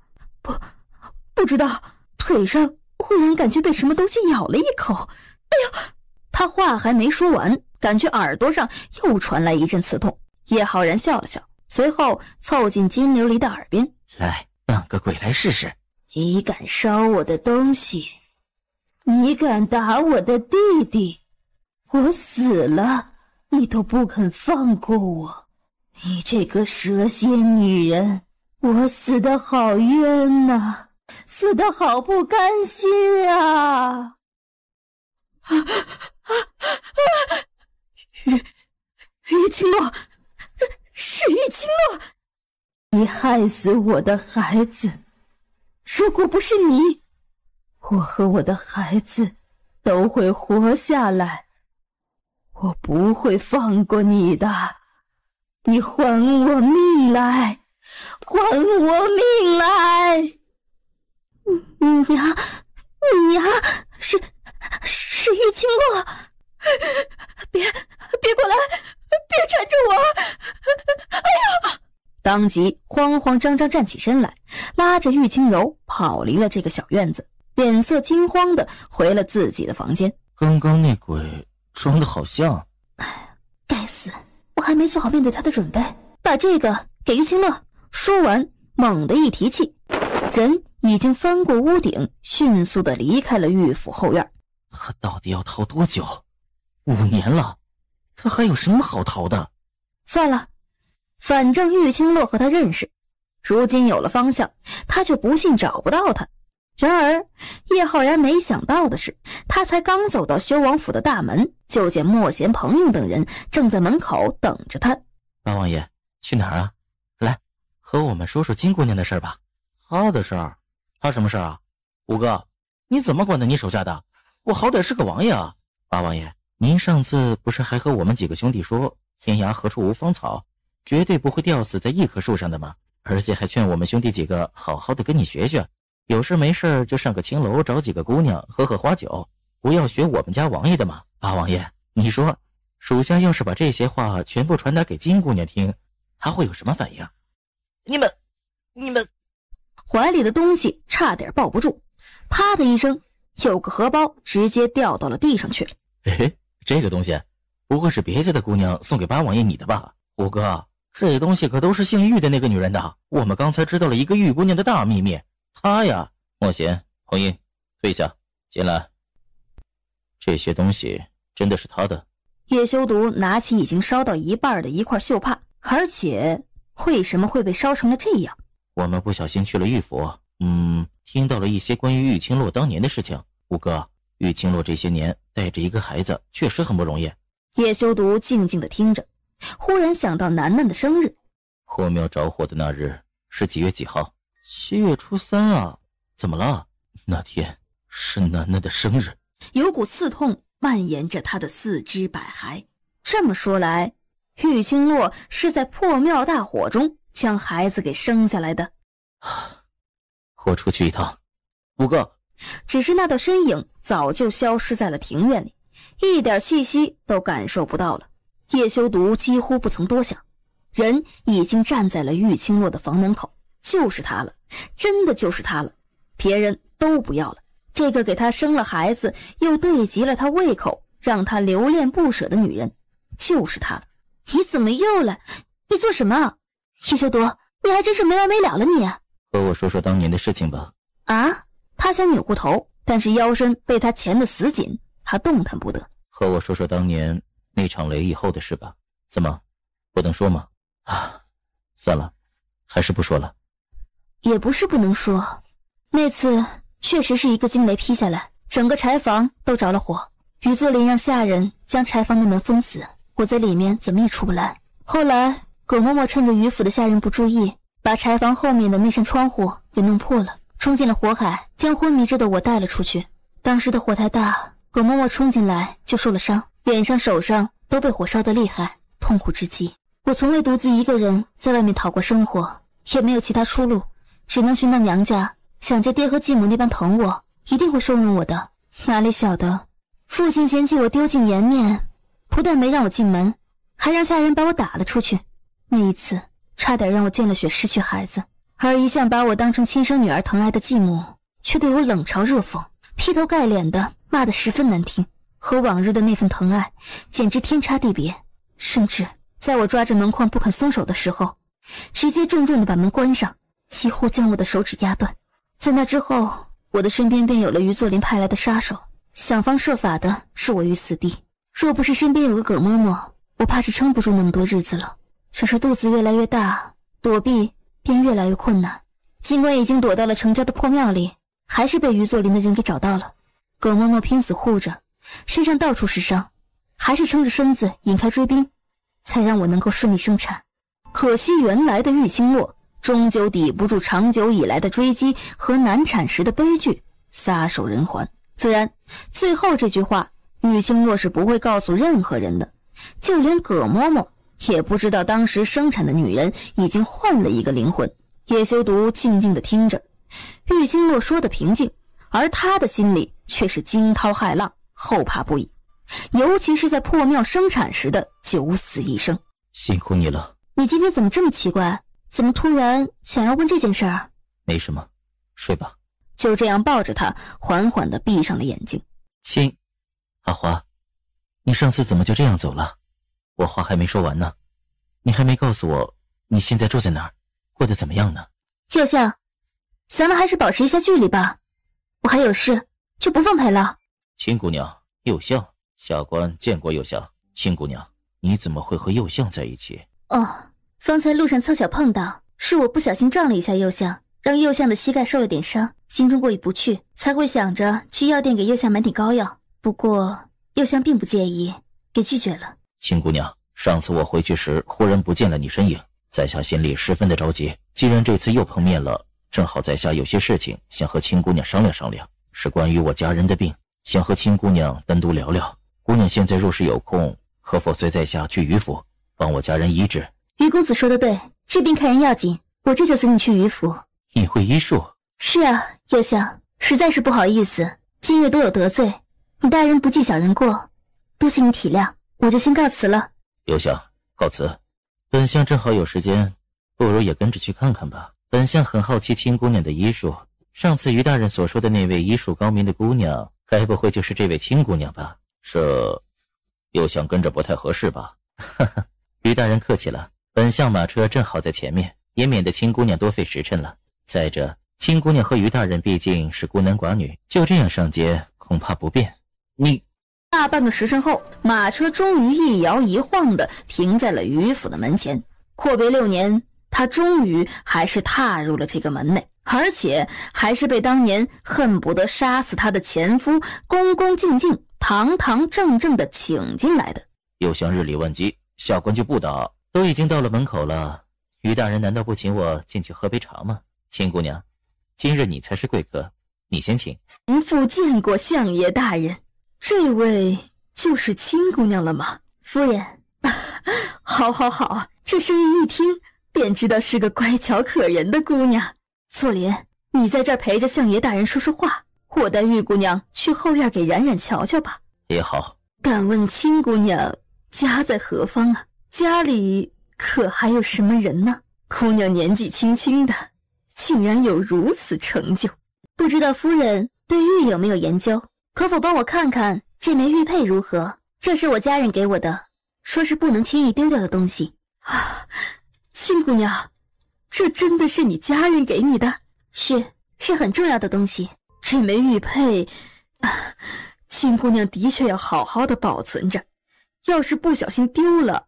不知道，腿上忽然感觉被什么东西咬了一口。哎呦！他话还没说完，感觉耳朵上又传来一阵刺痛。叶浩然笑了笑，随后凑近金琉璃的耳边，来，扮个鬼来试试。你敢烧我的东西，你敢打我的弟弟，我死了你都不肯放过我。你这个蛇蝎女人，我死得好冤呐，死得好不甘心啊！玉青洛，是玉青洛，你害死我的孩子，如果不是你，我和我的孩子都会活下来，我不会放过你的，你还我命来，还我命来！娘，是玉青洛，别过来，别缠着我！哎呀！当即慌慌张张站起身来，拉着玉清柔跑离了这个小院子，脸色惊慌的回了自己的房间。刚刚那鬼装得好像……该死，我还没做好面对他的准备。把这个给玉清乐。说完，猛地一提气，人已经翻过屋顶，迅速的离开了玉府后院。他到底要逃多久？5年了，他还有什么好逃的？算了，反正玉清洛和他认识，如今有了方向，他就不信找不到他。然而叶浩然没想到的是，他才刚走到修王府的大门，就见莫贤、彭英等人正在门口等着他。八王爷，去哪儿啊？来，和我们说说金姑娘的事吧。她的事儿？她什么事儿啊？五哥，你怎么管的你手下的？我好歹是个王爷啊！八王爷，您上次不是还和我们几个兄弟说，天涯何处无芳草，绝对不会吊死在一棵树上的吗？而且还劝我们兄弟几个好好的跟你学学，有事没事就上个青楼找几个姑娘喝喝花酒，不要学我们家王爷的嘛。八王爷，你说属下要是把这些话全部传达给金姑娘听，她会有什么反应？你们怀里的东西差点抱不住，啪的一声，有个荷包直接掉到了地上去了。这个东西不会是别家的姑娘送给八王爷你的吧？五哥，这东西可都是姓玉的那个女人的，我们刚才知道了一个玉姑娘的大秘密。她呀，莫贤、红英，退下，进来。这些东西真的是她的。叶修毒拿起已经烧到一半的一块绣帕，而且为什么会被烧成了这样？我们不小心去了玉府，听到了一些关于玉清洛当年的事情。五哥，玉清洛这些年带着一个孩子确实很不容易。叶修毒静静地听着，忽然想到楠楠的生日。火庙着火的那日是几月几号？7月初3啊。怎么了？那天是楠楠的生日。有股刺痛蔓延着他的四肢百骸。这么说来，玉清洛是在破庙大火中将孩子给生下来的。我出去一趟。五哥。只是那道身影早就消失在了庭院里，一点气息都感受不到了。叶修毒几乎不曾多想，人已经站在了玉清洛的房门口，就是他了，真的就是他了，别人都不要了。这个给他生了孩子，又对及了他胃口，让他留恋不舍的女人，就是他了。你怎么又来？你做什么？叶修毒，你还真是没完没了了你。和我说说当年的事情吧。啊？他想扭过头，但是腰身被他钳得死紧，他动弹不得。和我说说当年那场雷以后的事吧。怎么，不能说吗？算了，还是不说了。也不是不能说，那次确实是一个惊雷劈下来，整个柴房都着了火。于作霖让下人将柴房的门封死，我在里面怎么也出不来。后来苟嬷嬷趁着于府的下人不注意，把柴房后面的那扇窗户给弄破了，冲进了火海，将昏迷着的我带了出去。当时的火太大，葛嬷嬷冲进来就受了伤，脸上手上都被火烧得厉害，痛苦至极。我从未独自一个人在外面讨过生活，也没有其他出路，只能寻到娘家，想着爹和继母那般疼我，一定会收容我的。哪里晓得父亲嫌弃我丢尽颜面，不但没让我进门，还让下人把我打了出去。那一次差点让我见了血失去孩子，而一向把我当成亲生女儿疼爱的继母却对我冷嘲热讽，劈头盖脸的骂得十分难听，和往日的那份疼爱简直天差地别。甚至在我抓着门框不肯松手的时候，直接重重地把门关上，几乎将我的手指压断。在那之后，我的身边便有了于作霖派来的杀手，想方设法的置我于死地。若不是身边有个葛嬷嬷，我怕是撑不住那么多日子了。只是肚子越来越大，躲避便越来越困难。尽管已经躲到了程家的破庙里，还是被于作霖的人给找到了。葛嬷嬷拼死护着，身上到处是伤，还是撑着身子引开追兵，才让我能够顺利生产。可惜原来的玉清洛终究抵不住长久以来的追击和难产时的悲剧，撒手人寰。自然最后这句话玉清洛是不会告诉任何人的，就连葛嬷嬷也不知道当时生产的女人已经换了一个灵魂。叶修独静静地听着，玉清洛说的平静，而他的心里却是惊涛骇浪，后怕不已，尤其是在破庙生产时的九死一生。辛苦你了。你今天怎么这么奇怪？怎么突然想要问这件事儿？没什么，睡吧。就这样抱着他，缓缓地闭上了眼睛。阿华，你上次怎么就这样走了？我话还没说完呢，你还没告诉我你现在住在哪儿，过得怎么样呢？右相，咱们还是保持一下距离吧，我还有事，就不奉陪了。青姑娘，右相，下官见过右相。青姑娘，你怎么会和右相在一起？哦，方才路上凑巧碰到，是我不小心撞了一下右相，让右相的膝盖受了点伤，心中过意不去，才会想着去药店给右相买点膏药。不过右相并不介意，给拒绝了。青姑娘，上次我回去时忽然不见了你身影，在下心里十分的着急。既然这次又碰面了，正好在下有些事情想和青姑娘商量商量，是关于我家人的病，想和青姑娘单独聊聊。姑娘现在若是有空，可否随在下去于府，帮我家人医治？于公子说的对，治病看人要紧，我这就随你去于府。你会医术？是啊，右相，实在是不好意思，今日多有得罪，你大人不计小人过，多谢你体谅，我就先告辞了。右相，告辞。本相正好有时间，不如也跟着去看看吧。本相很好奇青姑娘的医术，上次于大人所说的那位医术高明的姑娘，该不会就是这位青姑娘吧？这右相跟着不太合适吧？哈哈，于大人客气了，本相马车正好在前面，也免得青姑娘多费时辰了。再者，青姑娘和于大人毕竟是孤男寡女，就这样上街恐怕不便。你大半个时辰后，马车终于一摇一晃地停在了于府的门前。阔别6年，他终于还是踏入了这个门内，而且还是被当年恨不得杀死他的前夫恭恭敬敬、堂堂正正地请进来的。右相日理万机，下官就不打。都已经到了门口了，于大人难道不请我进去喝杯茶吗？青姑娘，今日你才是贵客，你先请。您父见过相爷大人，这位就是青姑娘了吗？夫人，好好好，这声音一听便知道是个乖巧可人的姑娘。作霖，你在这儿陪着相爷大人说说话，我带玉姑娘去后院给冉冉瞧瞧吧。也好。敢问青姑娘家在何方啊？家里可还有什么人呢？姑娘年纪轻轻的，竟然有如此成就，不知道夫人对玉有没有研究？可否帮我看看这枚玉佩如何？这是我家人给我的，说是不能轻易丢掉的东西啊。青姑娘，这真的是你家人给你的？是很重要的东西。这枚玉佩青姑娘的确要好好的保存着，要是不小心丢了，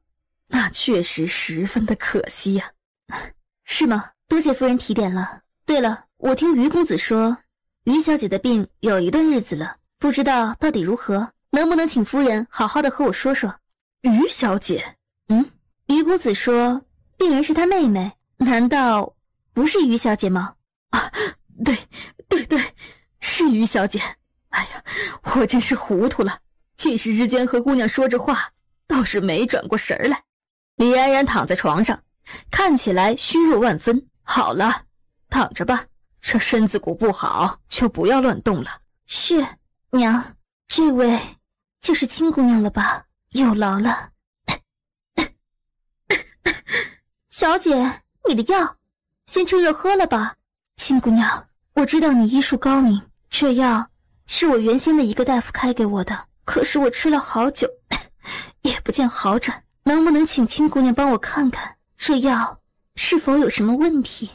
那确实十分的可惜呀。是吗？多谢夫人提点了。对了，我听于公子说，于小姐的病有一段日子了，不知道到底如何，能不能请夫人好好的和我说说？于小姐？于公子说病人是他妹妹，难道不是于小姐吗？对，是于小姐。哎呀，我真是糊涂了，一时之间和姑娘说着话，倒是没转过神来。李冉冉躺在床上，看起来虚弱万分。好了，躺着吧，这身子骨不好，就不要乱动了。是，娘，这位就是青姑娘了吧？有劳了。小姐，你的药，先趁热喝了吧。青姑娘，我知道你医术高明，这药是我原先的一个大夫开给我的，可是我吃了好久，也不见好转。能不能请青姑娘帮我看看，这药是否有什么问题？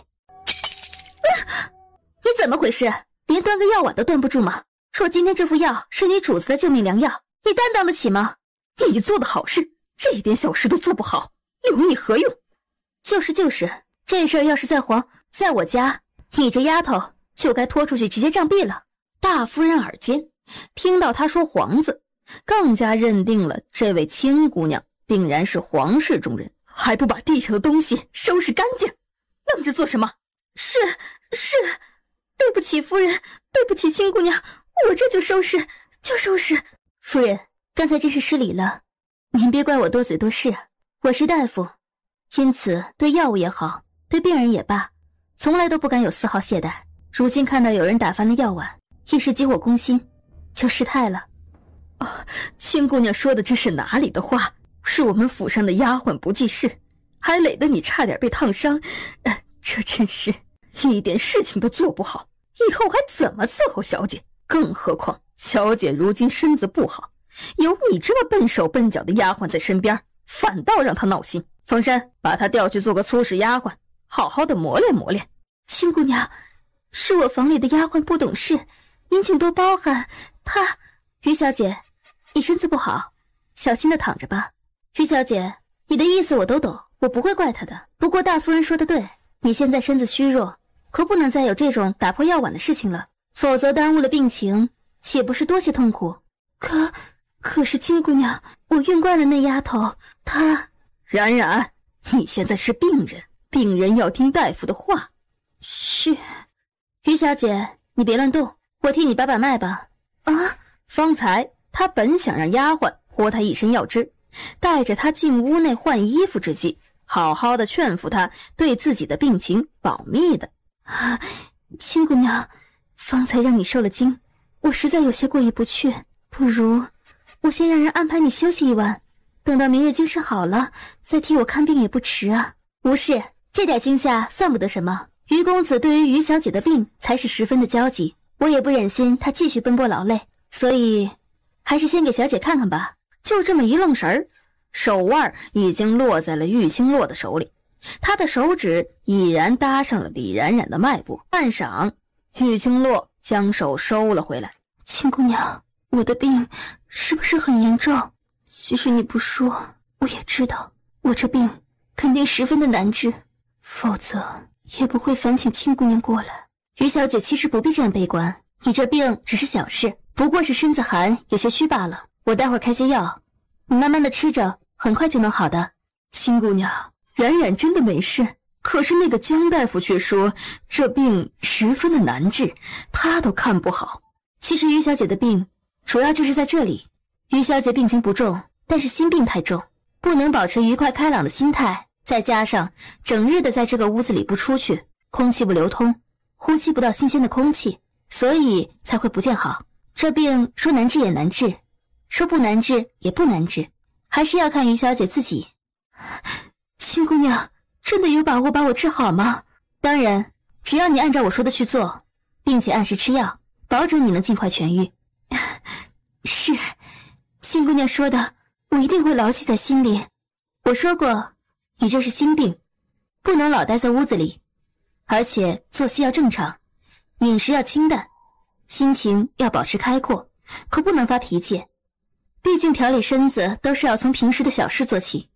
你怎么回事？连端个药碗都端不住吗？说今天这副药是你主子的救命良药，你担当得起吗？你做的好事，这一点小事都做不好，留你何用？就是，这事儿要是在我家，你这丫头就该拖出去直接杖毙了。大夫人耳尖，听到他说皇子，更加认定了这位青姑娘定然是皇室中人，还不把地上的东西收拾干净，愣着做什么？是，对不起夫人，对不起青姑娘，我这就收拾。夫人，刚才真是失礼了，您别怪我多嘴多事啊。我是大夫，因此对药物也好，对病人也罢，从来都不敢有丝毫懈怠。如今看到有人打翻了药碗，一时急火攻心，就失态了。青姑娘说的这是哪里的话？是我们府上的丫鬟不记事，还累得你差点被烫伤，这真是一点事情都做不好，以后还怎么伺候小姐？更何况小姐如今身子不好，有你这么笨手笨脚的丫鬟在身边，反倒让她闹心。凤山，把她调去做个粗使丫鬟，好好的磨练磨练。青姑娘，是我房里的丫鬟不懂事，您请多包涵。于小姐，你身子不好，小心的躺着吧。于小姐，你的意思我都懂，我不会怪她的。不过大夫人说的对，你现在身子虚弱，可不能再有这种打破药碗的事情了，否则耽误了病情，岂不是多些痛苦？可是青姑娘，我怨惯了那丫头，她……冉冉，你现在是病人，病人要听大夫的话。是。于小姐，你别乱动，我替你把脉吧。方才他本想让丫鬟泼他一身药汁，带着他进屋内换衣服之际，好好的劝服他对自己的病情保密的。青姑娘，方才让你受了惊，我实在有些过意不去，不如我先让人安排你休息一晚，等到明日精神好了，再替我看病也不迟啊。无事，这点惊吓算不得什么。于公子对于于小姐的病才是十分的焦急，我也不忍心她继续奔波劳累，所以还是先给小姐看看吧。就这么一愣神儿，手腕已经落在了玉清洛的手里，他的手指已然搭上了李冉冉的脉搏。半晌，玉清洛将手收了回来。青姑娘，我的病是不是很严重？其实你不说，我也知道，我这病肯定十分的难治，否则也不会烦请青姑娘过来。于小姐其实不必这样悲观，你这病只是小事，不过是身子寒，有些虚罢了。我待会儿开些药，你慢慢的吃着，很快就能好的。青姑娘，冉冉真的没事，可是那个江大夫却说这病十分的难治，他都看不好。其实于小姐的病主要就是在这里，于小姐病情不重，但是心病太重，不能保持愉快开朗的心态，再加上整日的在这个屋子里不出去，空气不流通，呼吸不到新鲜的空气，所以才会不见好。这病说难治也难治，说不难治也不难治，还是要看于小姐自己。青姑娘，真的有把握把我治好吗？当然，只要你按照我说的去做，并且按时吃药，保准你能尽快痊愈。是，青姑娘说的，我一定会牢记在心里。我说过，你这是心病，不能老待在屋子里，而且作息要正常，饮食要清淡，心情要保持开阔，可不能发脾气。毕竟调理身子都是要从平时的小事做起，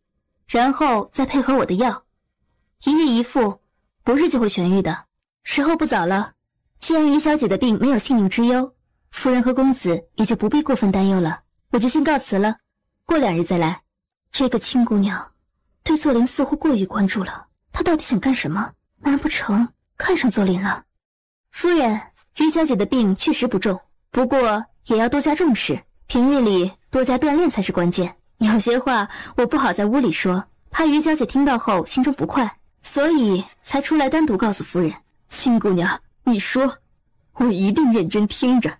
然后再配合我的药，一日一副，不日就会痊愈的。时候不早了，既然于小姐的病没有性命之忧，夫人和公子也就不必过分担忧了，我就先告辞了，过2日再来。这个青姑娘对左琳似乎过于关注了，她到底想干什么？难不成看上左琳了？夫人，于小姐的病确实不重，不过也要多加重视，平日里多加锻炼才是关键。有些话我不好在屋里说，怕于小姐听到后心中不快，所以才出来单独告诉夫人。青姑娘，你说，我一定认真听着。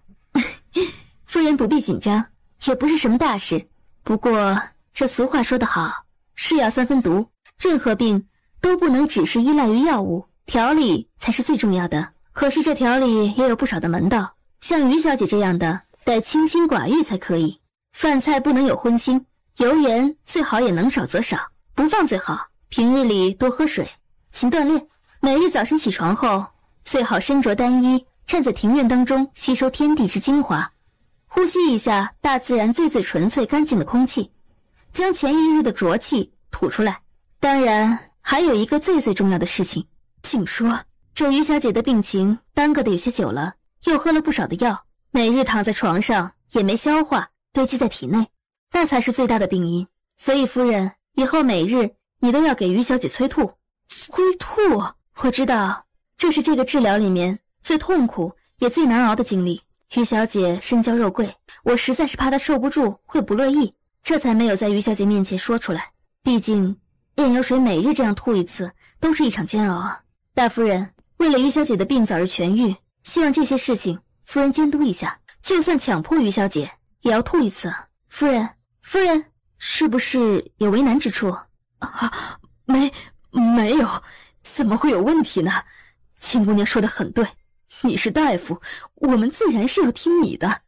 夫人不必紧张，也不是什么大事。不过这俗话说得好，是药三分毒，任何病都不能只是依赖于药物，调理才是最重要的。可是这调理也有不少的门道，像于小姐这样的，得清心寡欲才可以。饭菜不能有荤腥，油盐最好也能少则少，不放最好。平日里多喝水，勤锻炼。每日早晨起床后，最好身着单衣，站在庭院当中，吸收天地之精华，呼吸一下大自然最纯粹干净的空气，将前一日的浊气吐出来。当然还有一个最重要的事情，请说，这于小姐的病情耽搁的有些久了，又喝了不少的药，每日躺在床上也没消化，堆积在体内，那才是最大的病因。所以夫人，以后每日你都要给于小姐催吐。催吐？我知道，这是这个治疗里面最痛苦也最难熬的经历。于小姐身娇肉贵，我实在是怕她受不住会不乐意，这才没有在于小姐面前说出来。毕竟炼油水每日这样吐一次都是一场煎熬啊。大夫人，为了于小姐的病早日痊愈，希望这些事情夫人监督一下，就算强迫于小姐也要吐一次啊。夫人是不是有为难之处啊？没有，怎么会有问题呢？青姑娘说得很对，你是大夫，我们自然是要听你的。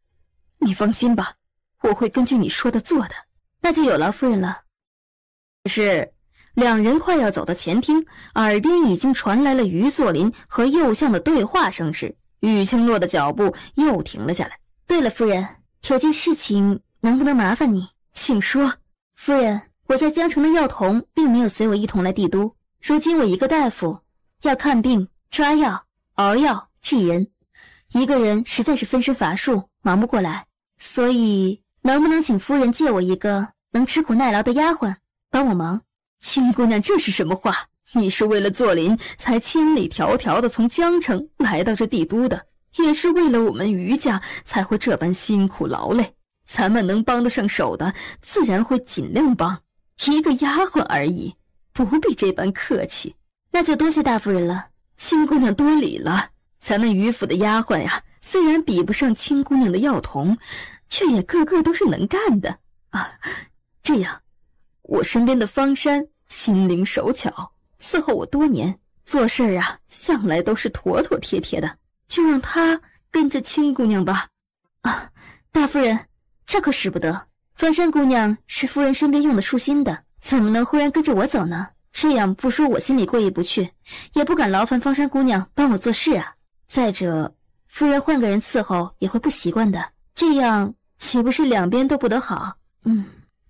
你放心吧，我会根据你说的做的。那就有劳夫人了。是，两人快要走到前厅，耳边已经传来了于作霖和右相的对话声时，玉清洛的脚步又停了下来。对了，夫人，有件事情能不能麻烦你？请说。夫人，我在江城的药童并没有随我一同来帝都，如今我一个大夫，要看病、抓药、熬药、治人，一个人实在是分身乏术，忙不过来，所以能不能请夫人借我一个能吃苦耐劳的丫鬟帮我忙？青姑娘，这是什么话？你是为了作霖才千里迢迢的从江城来到这帝都的，也是为了我们于家才会这般辛苦劳累。咱们能帮得上手的，自然会尽量帮。一个丫鬟而已，不必这般客气。那就多谢大夫人了，青姑娘多礼了。咱们于府的丫鬟呀，虽然比不上青姑娘的药童，却也个个都是能干的啊。这样，我身边的方山心灵手巧，伺候我多年，做事啊向来都是妥妥帖帖的，就让他跟着青姑娘吧。啊，大夫人，这可使不得。方山姑娘是夫人身边用的舒心的，怎么能忽然跟着我走呢？这样不说我心里过意不去，也不敢劳烦方山姑娘帮我做事啊。再者，夫人换个人伺候也会不习惯的，这样岂不是两边都不得好？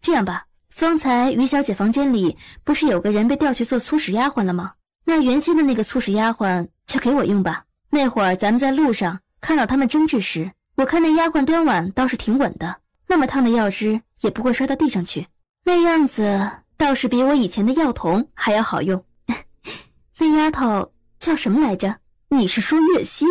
这样吧，方才于小姐房间里不是有个人被调去做粗使丫鬟了吗？那原先的那个粗使丫鬟就给我用吧。那会儿咱们在路上看到他们争执时，我看那丫鬟端碗倒是挺稳的，那么烫的药汁也不会摔到地上去，那样子倒是比我以前的药童还要好用。那丫头叫什么来着？你是说月心？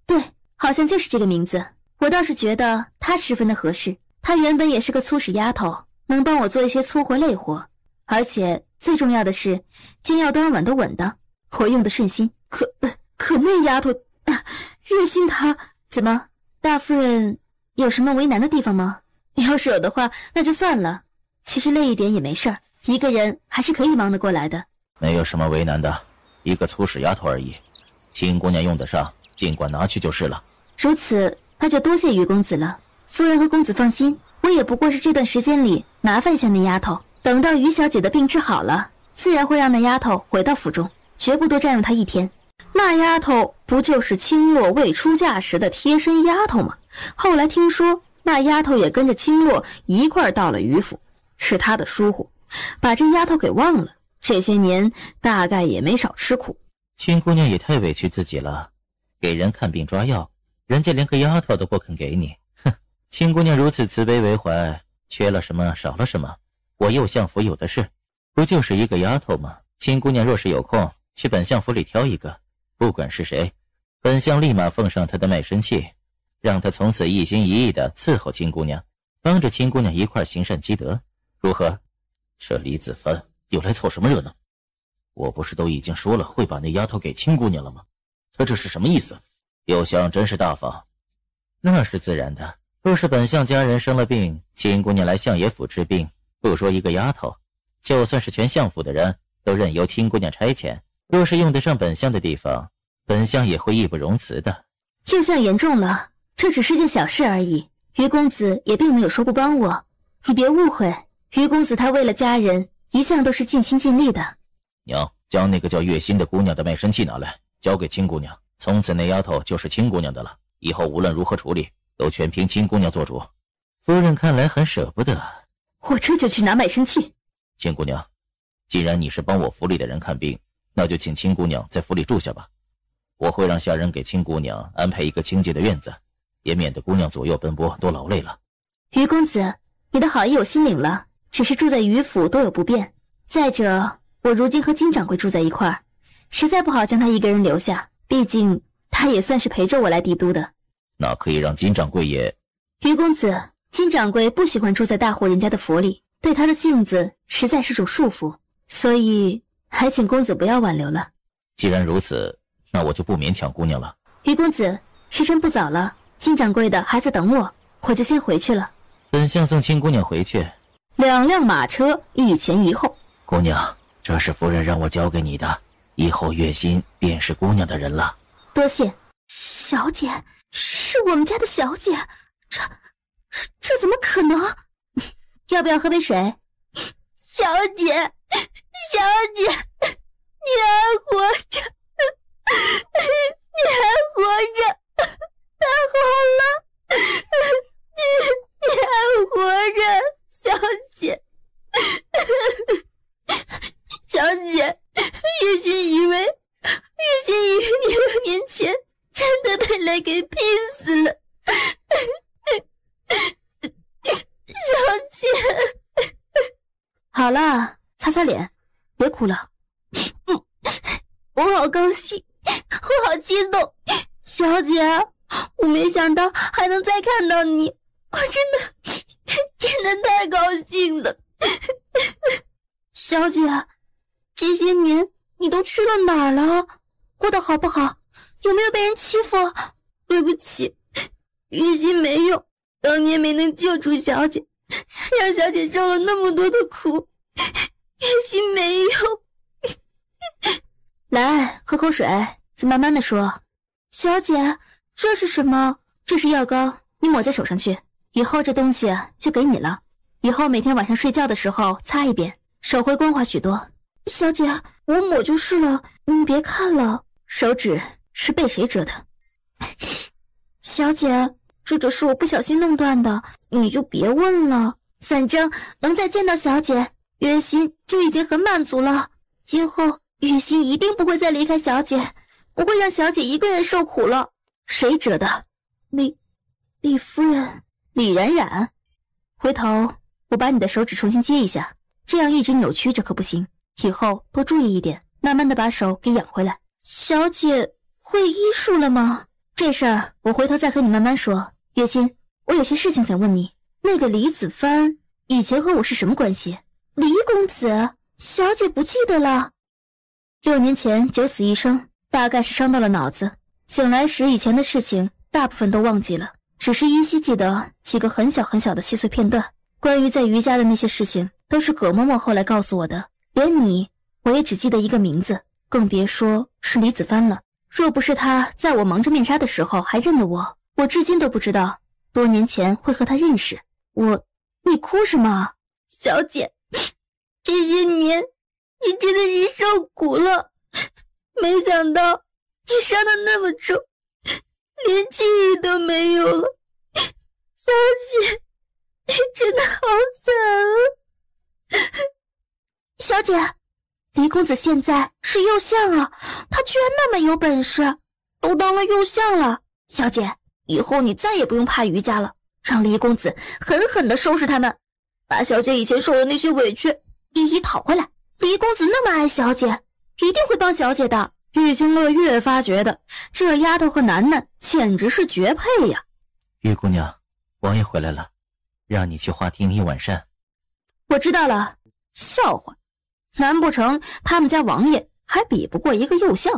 对，好像就是这个名字。我倒是觉得她十分的合适，她原本也是个粗使丫头，能帮我做一些粗活累活，而且最重要的是煎药端碗都稳当，我用的顺心。可那丫头月心她怎么？大夫人有什么为难的地方吗？要是有的话那就算了，其实累一点也没事儿，一个人还是可以忙得过来的。没有什么为难的，一个粗使丫头而已，秦姑娘用得上，尽管拿去就是了。如此，那就多谢于公子了。夫人和公子放心，我也不过是这段时间里麻烦一下那丫头，等到于小姐的病治好了，自然会让那丫头回到府中，绝不多占用她一天。那丫头不就是青洛未出嫁时的贴身丫头吗？后来听说那丫头也跟着青洛一块到了于府，是她的疏忽，把这丫头给忘了，这些年大概也没少吃苦。青姑娘也太委屈自己了，给人看病抓药，人家连个丫头都不肯给你。哼，青姑娘如此慈悲为怀，缺了什么少了什么，我右相府有的是，不就是一个丫头吗？青姑娘若是有空，去本相府里挑一个，不管是谁，本相立马奉上他的卖身契，让他从此一心一意地伺候秦姑娘，帮着秦姑娘一块行善积德，如何？这李子帆又来凑什么热闹？我不是都已经说了会把那丫头给秦姑娘了吗？他这是什么意思？又想真是大方。那是自然的，若是本相家人生了病，秦姑娘来相爷府治病，不说一个丫头，就算是全相府的人都任由秦姑娘差遣。若是用得上本相的地方，本相也会义不容辞的。右相言重了，这只是件小事而已。于公子也并没有说不帮我，你别误会。于公子他为了家人，一向都是尽心尽力的。娘，将那个叫月心的姑娘的卖身契拿来，交给秦姑娘。从此那丫头就是秦姑娘的了，以后无论如何处理，都全凭秦姑娘做主。夫人看来很舍不得。我这就去拿卖身契。秦姑娘，既然你是帮我府里的人看病，那就请秦姑娘在府里住下吧。我会让下人给秦姑娘安排一个清洁的院子，也免得姑娘左右奔波多劳累了。于公子，你的好意我心领了，只是住在于府多有不便。再者，我如今和金掌柜住在一块儿，实在不好将他一个人留下，毕竟他也算是陪着我来帝都的。那可以让金掌柜也……于公子，金掌柜不喜欢住在大户人家的府里，对他的性子实在是种束缚，所以还请公子不要挽留了。既然如此，那我就不勉强姑娘了。于公子，时辰不早了，金掌柜的还在等我，我就先回去了。本相送秦姑娘回去。2辆马车，一前一后。姑娘，这是夫人让我交给你的，以后月心便是姑娘的人了。多谢。小姐，是我们家的小姐，这怎么可能？要不要喝杯水？小姐，你还活着，你还活着，太好了，你还活着，小姐。小姐，月心以为你2年前真的被雷给劈死了。小姐，好了，擦擦脸，别哭了。我好高兴，我好激动，小姐，我没想到还能再看到你，我真的太高兴了。小姐，这些年你都去了哪儿了？过得好不好？有没有被人欺负？对不起，月心没用，当年没能救出小姐，让小姐受了那么多的苦，月心没用。来，喝口水，再慢慢的说。小姐，这是什么？这是药膏，你抹在手上去，以后这东西就给你了。以后每天晚上睡觉的时候擦一遍，手会光滑许多。小姐，我抹就是了，你别看了。手指是被谁折的？小姐，这是我不小心弄断的，你就别问了。反正能再见到小姐，月心就已经很满足了。今后月心一定不会再离开小姐，不会让小姐一个人受苦了。谁折的？李夫人。李冉冉。回头我把你的手指重新接一下，这样一直扭曲着可不行，以后多注意一点，慢慢的把手给养回来。小姐会医术了吗？这事儿我回头再和你慢慢说。月心，我有些事情想问你，那个李子帆以前和我是什么关系？李公子，小姐不记得了。6年前九死一生，大概是伤到了脑子，醒来时以前的事情大部分都忘记了，只是依稀记得几个很小很小的细碎片段。关于在余家的那些事情，都是葛嬷嬷后来告诉我的，连你我也只记得一个名字，更别说是李子帆了。若不是他在我蒙着面纱的时候还认得我，我至今都不知道多年前会和他认识。你哭什么？小姐，这些年你真的是受苦了，没想到你伤得那么重，连记忆都没有了。小姐，你真的好惨啊！小姐，李公子现在是右相啊，他居然那么有本事，都当了右相了。小姐，以后你再也不用怕余家了，让李公子狠狠地收拾他们，把小姐以前受的那些委屈一一讨回来。李公子那么爱小姐，一定会帮小姐的。玉清乐越发觉得这丫头和楠楠简直是绝配呀。玉姑娘，王爷回来了，让你去花厅一晚膳。我知道了。笑话，难不成他们家王爷还比不过一个右相？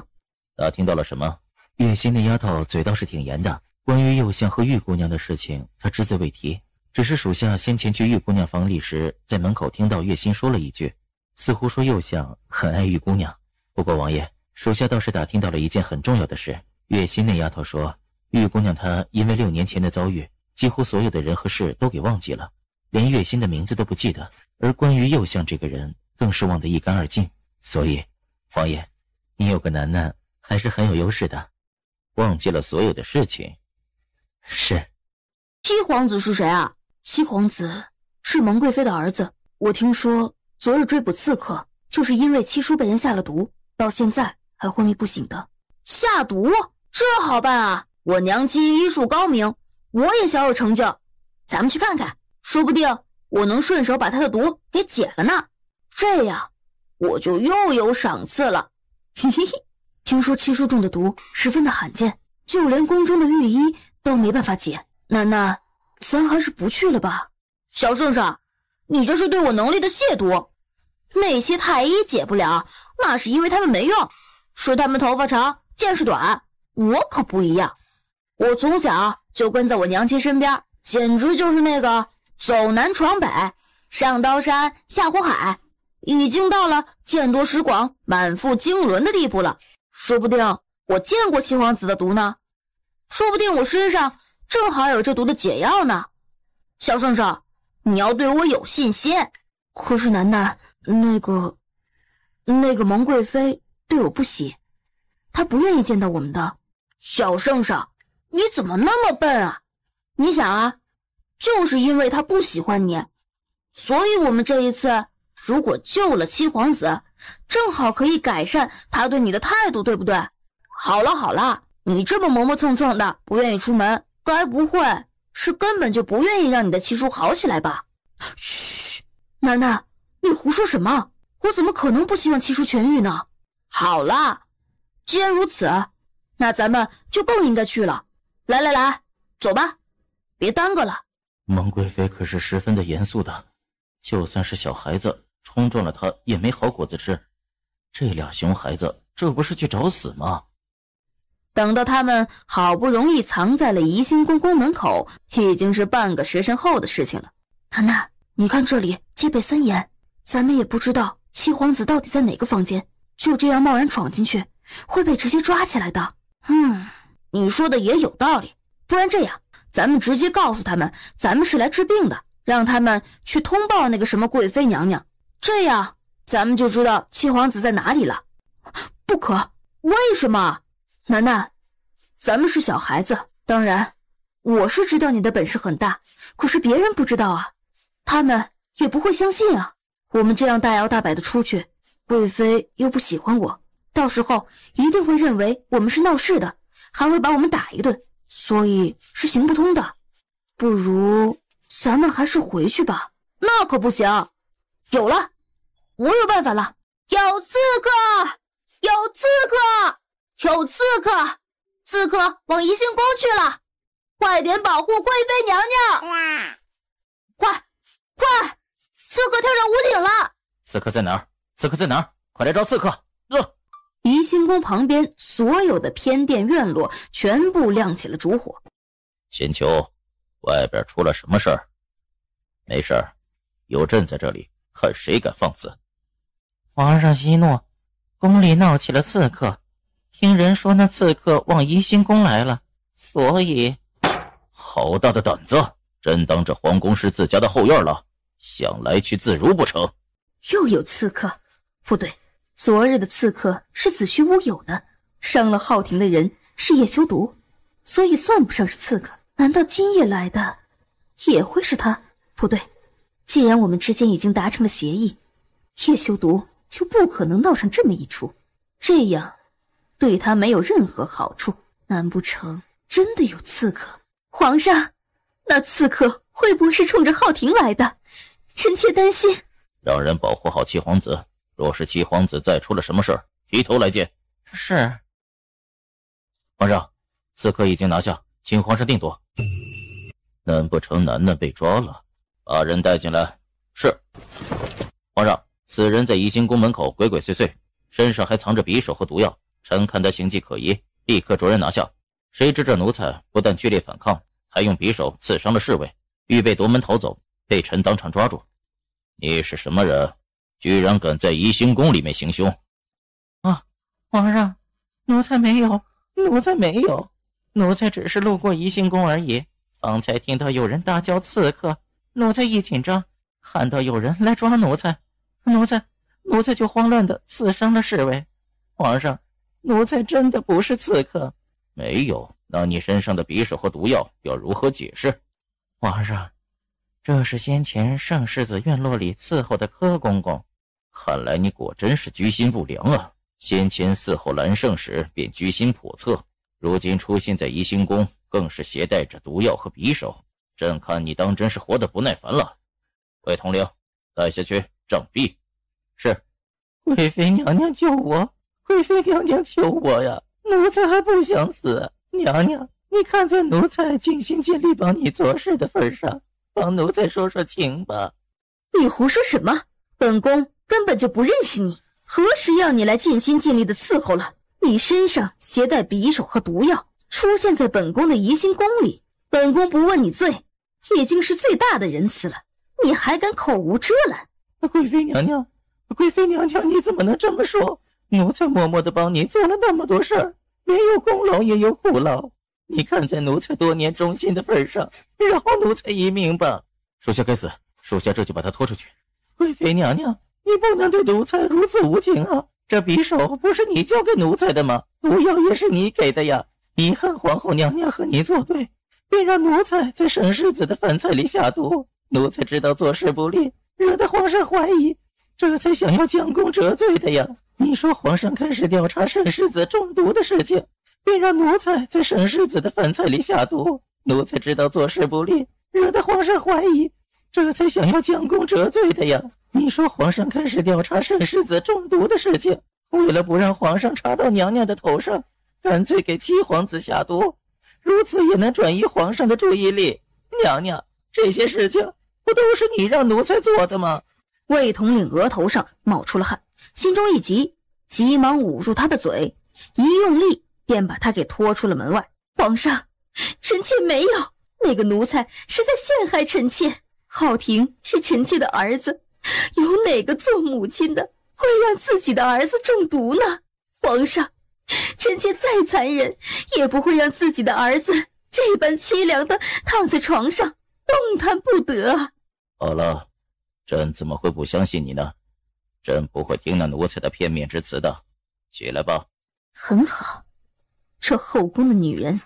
打听到了什么？月心那丫头嘴倒是挺严的，关于右相和玉姑娘的事情她只字未提，只是属下先前去玉姑娘房里时，在门口听到月心说了一句，似乎说右相很爱玉姑娘。不过王爷，属下倒是打听到了一件很重要的事。月心那丫头说，玉姑娘她因为6年前的遭遇，几乎所有的人和事都给忘记了，连月心的名字都不记得，而关于右相这个人更是忘得一干二净。所以王爷，你有个楠楠还是很有优势的。忘记了所有的事情？是。七皇子是谁啊？七皇子是蒙贵妃的儿子，我听说昨日追捕刺客就是因为七叔被人下了毒，到现在还昏迷不醒的。下毒？这好办啊，我娘亲医术高明，我也小有成就，咱们去看看，说不定我能顺手把他的毒给解了呢，这样我就又有赏赐了。嘿嘿嘿，听说七叔中的毒十分的罕见，就连宫中的御医都没办法解。楠楠，咱还是不去了吧。小圣上，你这是对我能力的亵渎。那些太医解不了，那是因为他们没用，是他们头发长见识短，我可不一样。我从小就跟在我娘亲身边，简直就是那个走南闯北，上刀山下火海，已经到了见多识广满腹经纶的地步了。说不定我见过七皇子的毒呢，说不定我身上正好有这毒的解药呢。小圣上，你要对我有信心。可是楠楠，那个蒙贵妃对我不喜，她不愿意见到我们的。小圣上，你怎么那么笨啊？你想啊，就是因为她不喜欢你，所以我们这一次如果救了七皇子，正好可以改善他对你的态度，对不对？好了好了，你这么磨磨蹭蹭的不愿意出门，该不会是根本就不愿意让你的七叔好起来吧？嘘，楠楠，你胡说什么？我怎么可能不希望七叔痊愈呢？好了，既然如此，那咱们就更应该去了。来来来，走吧，别耽搁了。蒙贵妃可是十分的严肃的，就算是小孩子冲撞了她也没好果子吃。这俩熊孩子这不是去找死吗？等到他们好不容易藏在了怡兴宫宫门口，已经是半个时辰后的事情了。楠楠，你看这里戒备森严，咱们也不知道七皇子到底在哪个房间，就这样贸然闯进去，会被直接抓起来的。你说的也有道理，不然这样，咱们直接告诉他们咱们是来治病的，让他们去通报那个什么贵妃娘娘，这样咱们就知道七皇子在哪里了。不可，为什么？楠楠，咱们是小孩子，当然我是知道你的本事很大，可是别人不知道啊，他们也不会相信啊。我们这样大摇大摆的出去，贵妃又不喜欢我，到时候一定会认为我们是闹事的，还会把我们打一顿，所以是行不通的。不如咱们还是回去吧。那可不行。有了，我有办法了。有刺客，有刺客，有刺客，刺客往怡兴宫去了，快点保护贵妃娘娘。快，刺客跳上屋顶了。刺客在哪儿？刺客在哪儿？快来找刺客。怡兴宫旁边所有的偏殿院落全部亮起了烛火。千秋，外边出了什么事儿？没事儿，有朕在这里，看谁敢放肆。皇上息怒，宫里闹起了刺客，听人说那刺客往怡兴宫来了，所以……好大的胆子！真当这皇宫是自家的后院了，想来去自如不成？又有刺客？不对，昨日的刺客是子虚乌有的，伤了浩庭的人是叶修毒，所以算不上是刺客。难道今夜来的也会是他？不对，既然我们之间已经达成了协议，叶修毒就不可能闹上这么一出，这样对他没有任何好处。难不成真的有刺客？皇上，那刺客会不会是冲着浩庭来的？臣妾担心。让人保护好七皇子，若是七皇子再出了什么事儿，提头来见。是。皇上，刺客已经拿下，请皇上定夺。难不成楠楠被抓了？把人带进来。是。皇上，此人在怡兴宫门口鬼鬼祟祟，身上还藏着匕首和毒药，臣看他形迹可疑，立刻着人拿下。谁知这奴才不但剧烈反抗，还用匕首刺伤了侍卫，预备夺门逃走，被臣当场抓住。你是什么人？居然敢在怡兴宫里面行凶？皇上，奴才没有，奴才只是路过怡兴宫而已。方才听到有人大叫刺客，奴才一紧张，看到有人来抓奴才就慌乱地刺伤了侍卫。皇上，奴才真的不是刺客。没有，那你身上的匕首和毒药要如何解释？皇上，这是先前圣世子院落里伺候的柯公公。看来你果真是居心不良啊！先前伺候蓝胜时便居心叵测，如今出现在怡兴宫，更是携带着毒药和匕首，朕看你当真是活得不耐烦了。魏统领，带下去杖毙。是。贵妃娘娘救我，贵妃娘娘救我呀！奴才还不想死。娘娘，你看在奴才尽心尽力帮你做事的份上，帮奴才说说情吧。你胡说什么？本宫根本就不认识你，何时要你来尽心尽力的伺候了？你身上携带匕首和毒药，出现在本宫的怡兴宫里，本宫不问你罪，已经是最大的仁慈了，你还敢口无遮拦？贵妃娘娘，你怎么能这么说？奴才默默地帮你做了那么多事儿，没有功劳也有苦劳。你看在奴才多年忠心的份上，饶奴才一命吧。属下该死，属下这就把他拖出去。贵妃娘娘，你不能对奴才如此无情啊！这匕首不是你交给奴才的吗？毒药也是你给的呀！你恨皇后娘娘和你作对，便让奴才在沈世子的饭菜里下毒。奴才知道做事不利，惹得皇上怀疑，这才想要将功折罪的呀！你说皇上开始调查沈世子中毒的事情，便让奴才在沈世子的饭菜里下毒。奴才知道做事不利，惹得皇上怀疑，这才想要将功折罪的呀！你说皇上开始调查沈世子中毒的事情，为了不让皇上查到娘娘的头上，干脆给七皇子下毒，如此也能转移皇上的注意力。娘娘，这些事情不都是你让奴才做的吗？魏统领额头上冒出了汗，心中一急，急忙捂住他的嘴，一用力便把他给拖出了门外。皇上，臣妾没有，那个奴才是在陷害臣妾。浩庭是臣妾的儿子，有哪个做母亲的会让自己的儿子中毒呢？皇上，臣妾再残忍也不会让自己的儿子这般凄凉的躺在床上动弹不得。好了，朕怎么会不相信你呢？朕不会听那奴才的片面之词的。起来吧。很好，这后宫的女人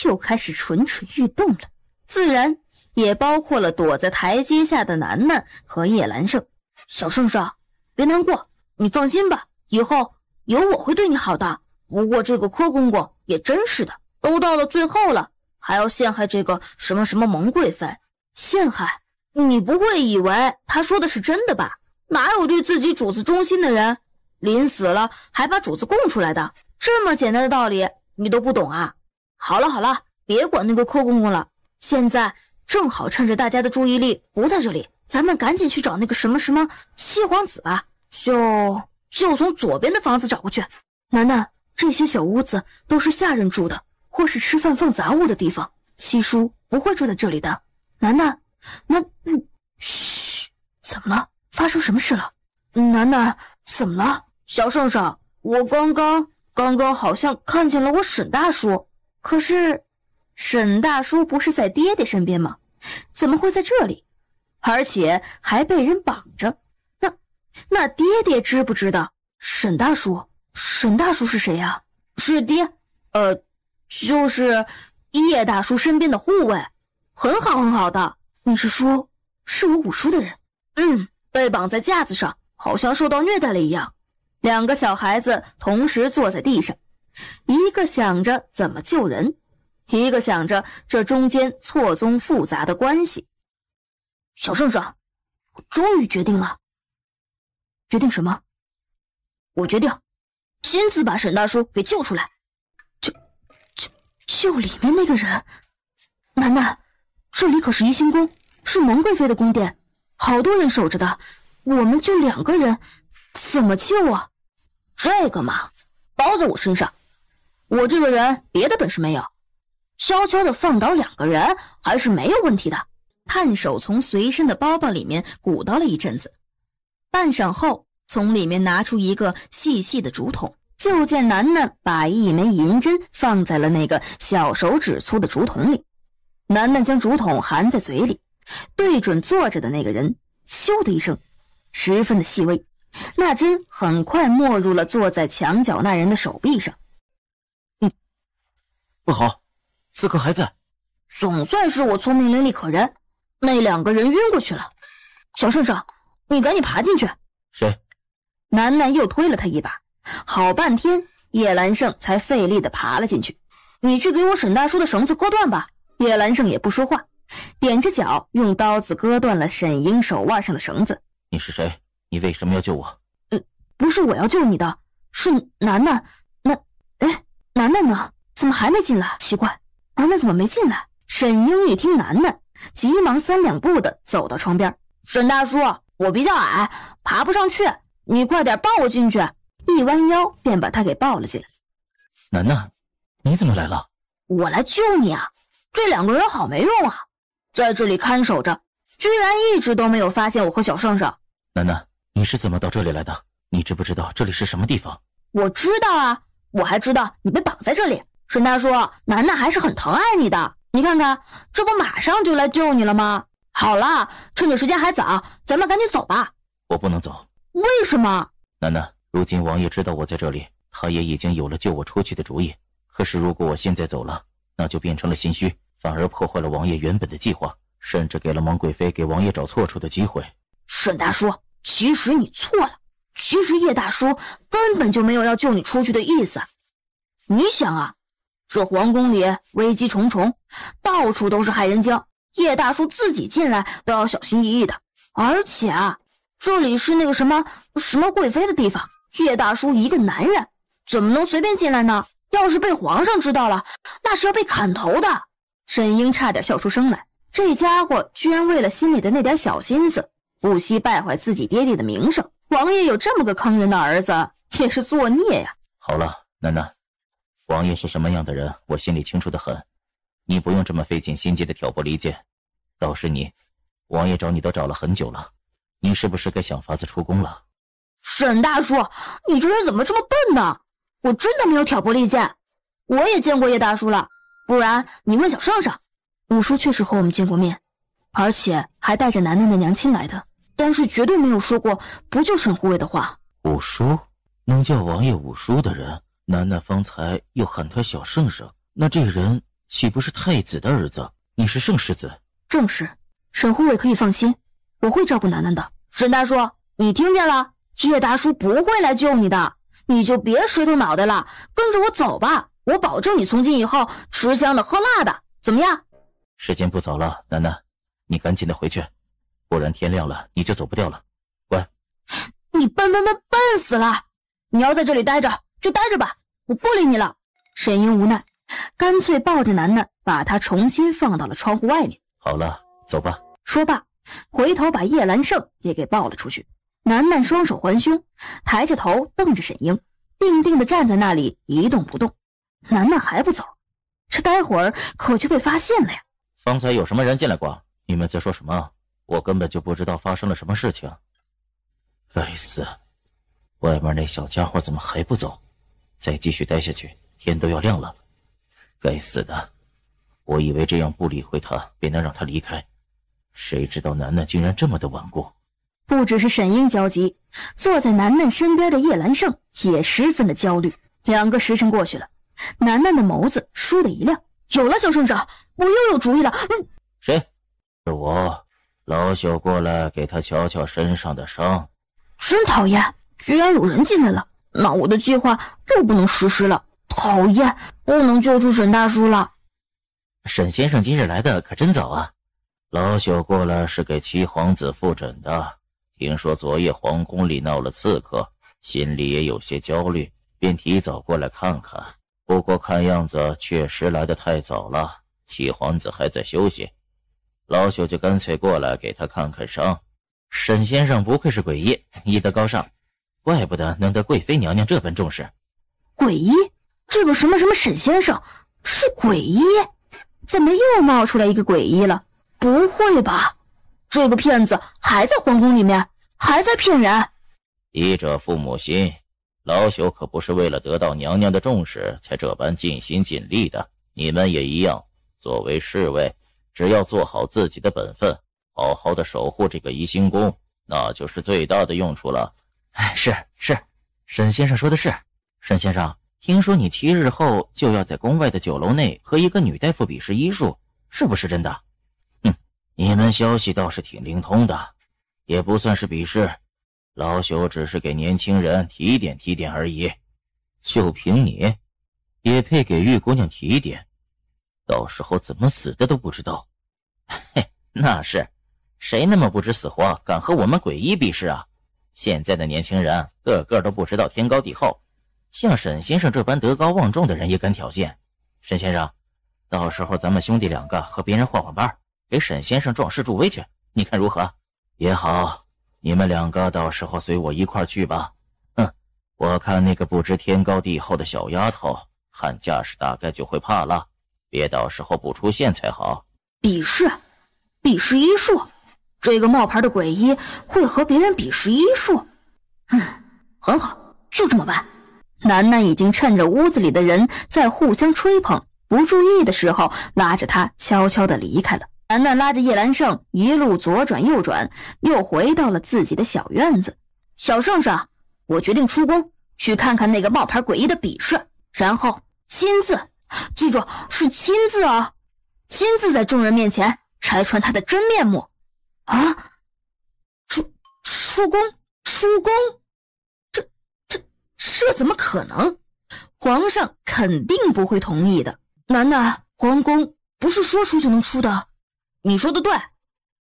又开始蠢蠢欲动了，自然也包括了躲在台阶下的楠楠和叶兰胜。小圣上，别难过，你放心吧，以后有我会对你好的。不过这个柯公公也真是的，都到了最后了，还要陷害这个什么什么蒙贵妃。陷害？你不会以为他说的是真的吧？哪有对自己主子忠心的人临死了还把主子供出来的？这么简单的道理你都不懂啊？好了好了，别管那个柯公公了，现在正好趁着大家的注意力不在这里，咱们赶紧去找那个什么什么七皇子吧。就从左边的房子找过去。楠楠，这些小屋子都是下人住的，或是吃饭放杂物的地方，七叔不会住在这里的。楠楠，嘘，怎么了？发生什么事了？楠楠，怎么了？小圣上，我刚刚好像看见了我沈大叔，可是沈大叔不是在爹爹身边吗？怎么会在这里？而且还被人绑着。那爹爹知不知道？沈大叔是谁呀？是爹，就是叶大叔身边的护卫，很好的。你是说是我五叔的人？被绑在架子上，好像受到虐待了一样。两个小孩子同时坐在地上，一个想着怎么救人，一个想着这中间错综复杂的关系。小圣上，我终于决定了。决定什么？我决定亲自把沈大叔给救出来。就里面那个人。楠楠，这里可是怡兴宫，是蒙贵妃的宫殿，好多人守着的，我们就2个人，怎么救啊？这个嘛，包在我身上。我这个人别的本事没有，悄悄地放倒2个人还是没有问题的。探手从随身的包包里面鼓捣了一阵子，半晌后从里面拿出一个细细的竹筒，就见楠楠把一枚银针放在了那个小手指粗的竹筒里。楠楠将竹筒含在嘴里，对准坐着的那个人，咻的一声，十分的细微，那针很快没入了坐在墙角那人的手臂上。不好，刺客还在。总算是我聪明伶俐可人，那2个人晕过去了。小圣上，你赶紧爬进去。谁？楠楠又推了他一把，好半天叶兰胜才费力地爬了进去。你去给我沈大叔的绳子割断吧。叶兰胜也不说话，踮着脚用刀子割断了沈英手腕上的绳子。你是谁？你为什么要救我？不是我要救你的，是楠楠。楠楠呢？怎么还没进来？奇怪，楠楠怎么没进来？沈英一听楠楠，急忙3两步的走到窗边。沈大叔，我比较矮，爬不上去，你快点抱我进去。一弯腰便把他给抱了进来。楠楠，你怎么来了？我来救你啊！这2个人好没用啊，在这里看守着，居然一直都没有发现我和小圣圣。楠楠，你是怎么到这里来的？你知不知道这里是什么地方？我知道啊，我还知道你被绑在这里。沈大叔，楠楠还是很疼爱你的，你看看，这不马上就来救你了吗？好了，趁着时间还早，咱们赶紧走吧。我不能走。为什么？楠楠，如今王爷知道我在这里，他也已经有了救我出去的主意。可是如果我现在走了，那就变成了心虚，反而破坏了王爷原本的计划，甚至给了蒙贵妃给王爷找错处的机会。沈大叔，其实你错了，其实叶大叔根本就没有要救你出去的意思。你想啊，这皇宫里危机重重，到处都是害人精，叶大叔自己进来都要小心翼翼的。而且啊，这里是那个什么贵妃的地方，叶大叔一个男人怎么能随便进来呢？要是被皇上知道了，那是要被砍头的。沈英差点笑出声来，这家伙居然为了心里的那点小心思，不惜败坏自己爹爹的名声。王爷有这么个坑人的儿子，也是作孽呀。好了，楠楠，王爷是什么样的人，我心里清楚得很，你不用这么费尽心机的挑拨离间。倒是你，王爷找你都找了很久了，你是不是该想法子出宫了？沈大叔，你这人怎么这么笨呢？我真的没有挑拨离间，我也见过叶大叔了，不然你问小圣上。五叔确实和我们见过面，而且还带着楠楠的娘亲来的，但是绝对没有说过不救沈护卫的话。五叔？能叫王爷五叔的人，楠楠方才又喊他小圣上，那这人岂不是太子的儿子？你是圣世子？正是，沈护卫可以放心，我会照顾楠楠的。沈大叔，你听见了？叶大叔不会来救你的，你就别石头脑袋了，跟着我走吧，我保证你从今以后吃香的喝辣的，怎么样？时间不早了，楠楠，你赶紧的回去，不然天亮了你就走不掉了。乖。你笨死了！你要在这里待着就待着吧，我不理你了。沈英无奈，干脆抱着楠楠，把她重新放到了窗户外面。好了，走吧。说罢，回头把叶兰胜也给抱了出去。楠楠双手环胸，抬着头瞪着沈英，定定地站在那里一动不动。楠楠还不走，这待会儿可就被发现了呀。方才有什么人进来过？你们在说什么？我根本就不知道发生了什么事情。该死，外面那小家伙怎么还不走？再继续待下去，天都要亮了。该死的，我以为这样不理会他便能让他离开，谁知道楠楠竟然这么的顽固。不只是沈英焦急，坐在楠楠身边的叶兰胜也十分的焦虑。2个时辰过去了，楠楠的眸子倏地一亮，有了，小圣上，我又有主意了。谁？是我，老朽过来给他瞧瞧身上的伤。真讨厌，居然有人进来了，那我的计划又不能实施了。讨厌，不能救出沈大叔了。沈先生今日来的可真早啊！老朽过来是给七皇子复诊的，听说昨夜皇宫里闹了刺客，心里也有些焦虑，便提早过来看看。不过看样子确实来得太早了，七皇子还在休息，老朽就干脆过来给他看看伤。沈先生不愧是鬼医，医德高尚，怪不得能得贵妃娘娘这般重视。鬼医？这个什么什么沈先生是鬼医？怎么又冒出来一个鬼医了？不会吧，这个骗子还在皇宫里面，还在骗人。医者父母心，老朽可不是为了得到娘娘的重视才这般尽心尽力的，你们也一样。作为侍卫，只要做好自己的本分，好好的守护这个怡兴宫，那就是最大的用处了。是，沈先生说的是。沈先生，听说你7日后就要在宫外的酒楼内和一个女大夫比试医术，是不是真的？你们消息倒是挺灵通的，也不算是比试，老朽只是给年轻人提点提点而已。就凭你，也配给玉姑娘提点？到时候怎么死的都不知道。嘿，那是，谁那么不知死活，敢和我们鬼医比试啊？现在的年轻人个个都不知道天高地厚，像沈先生这般德高望重的人也敢挑衅。沈先生，到时候咱们兄弟2个和别人换换班，给沈先生壮士助威去，你看如何？也好，你们2个到时候随我一块去吧。我看那个不知天高地厚的小丫头，看架势大概就会怕了，别到时候不出现才好。比试医术，这个冒牌的鬼医会和别人比试医术？很好，就这么办。楠楠已经趁着屋子里的人在互相吹捧不注意的时候，拉着他悄悄地离开了。楠楠拉着叶兰胜一路左转右转，又回到了自己的小院子。小圣上，我决定出宫去看看那个冒牌鬼医的比试，然后亲自，记住是亲自啊，亲自在众人面前拆穿他的真面目。啊！出宫，这怎么可能？皇上肯定不会同意的。楠楠，皇宫不是说出就能出的。你说的对，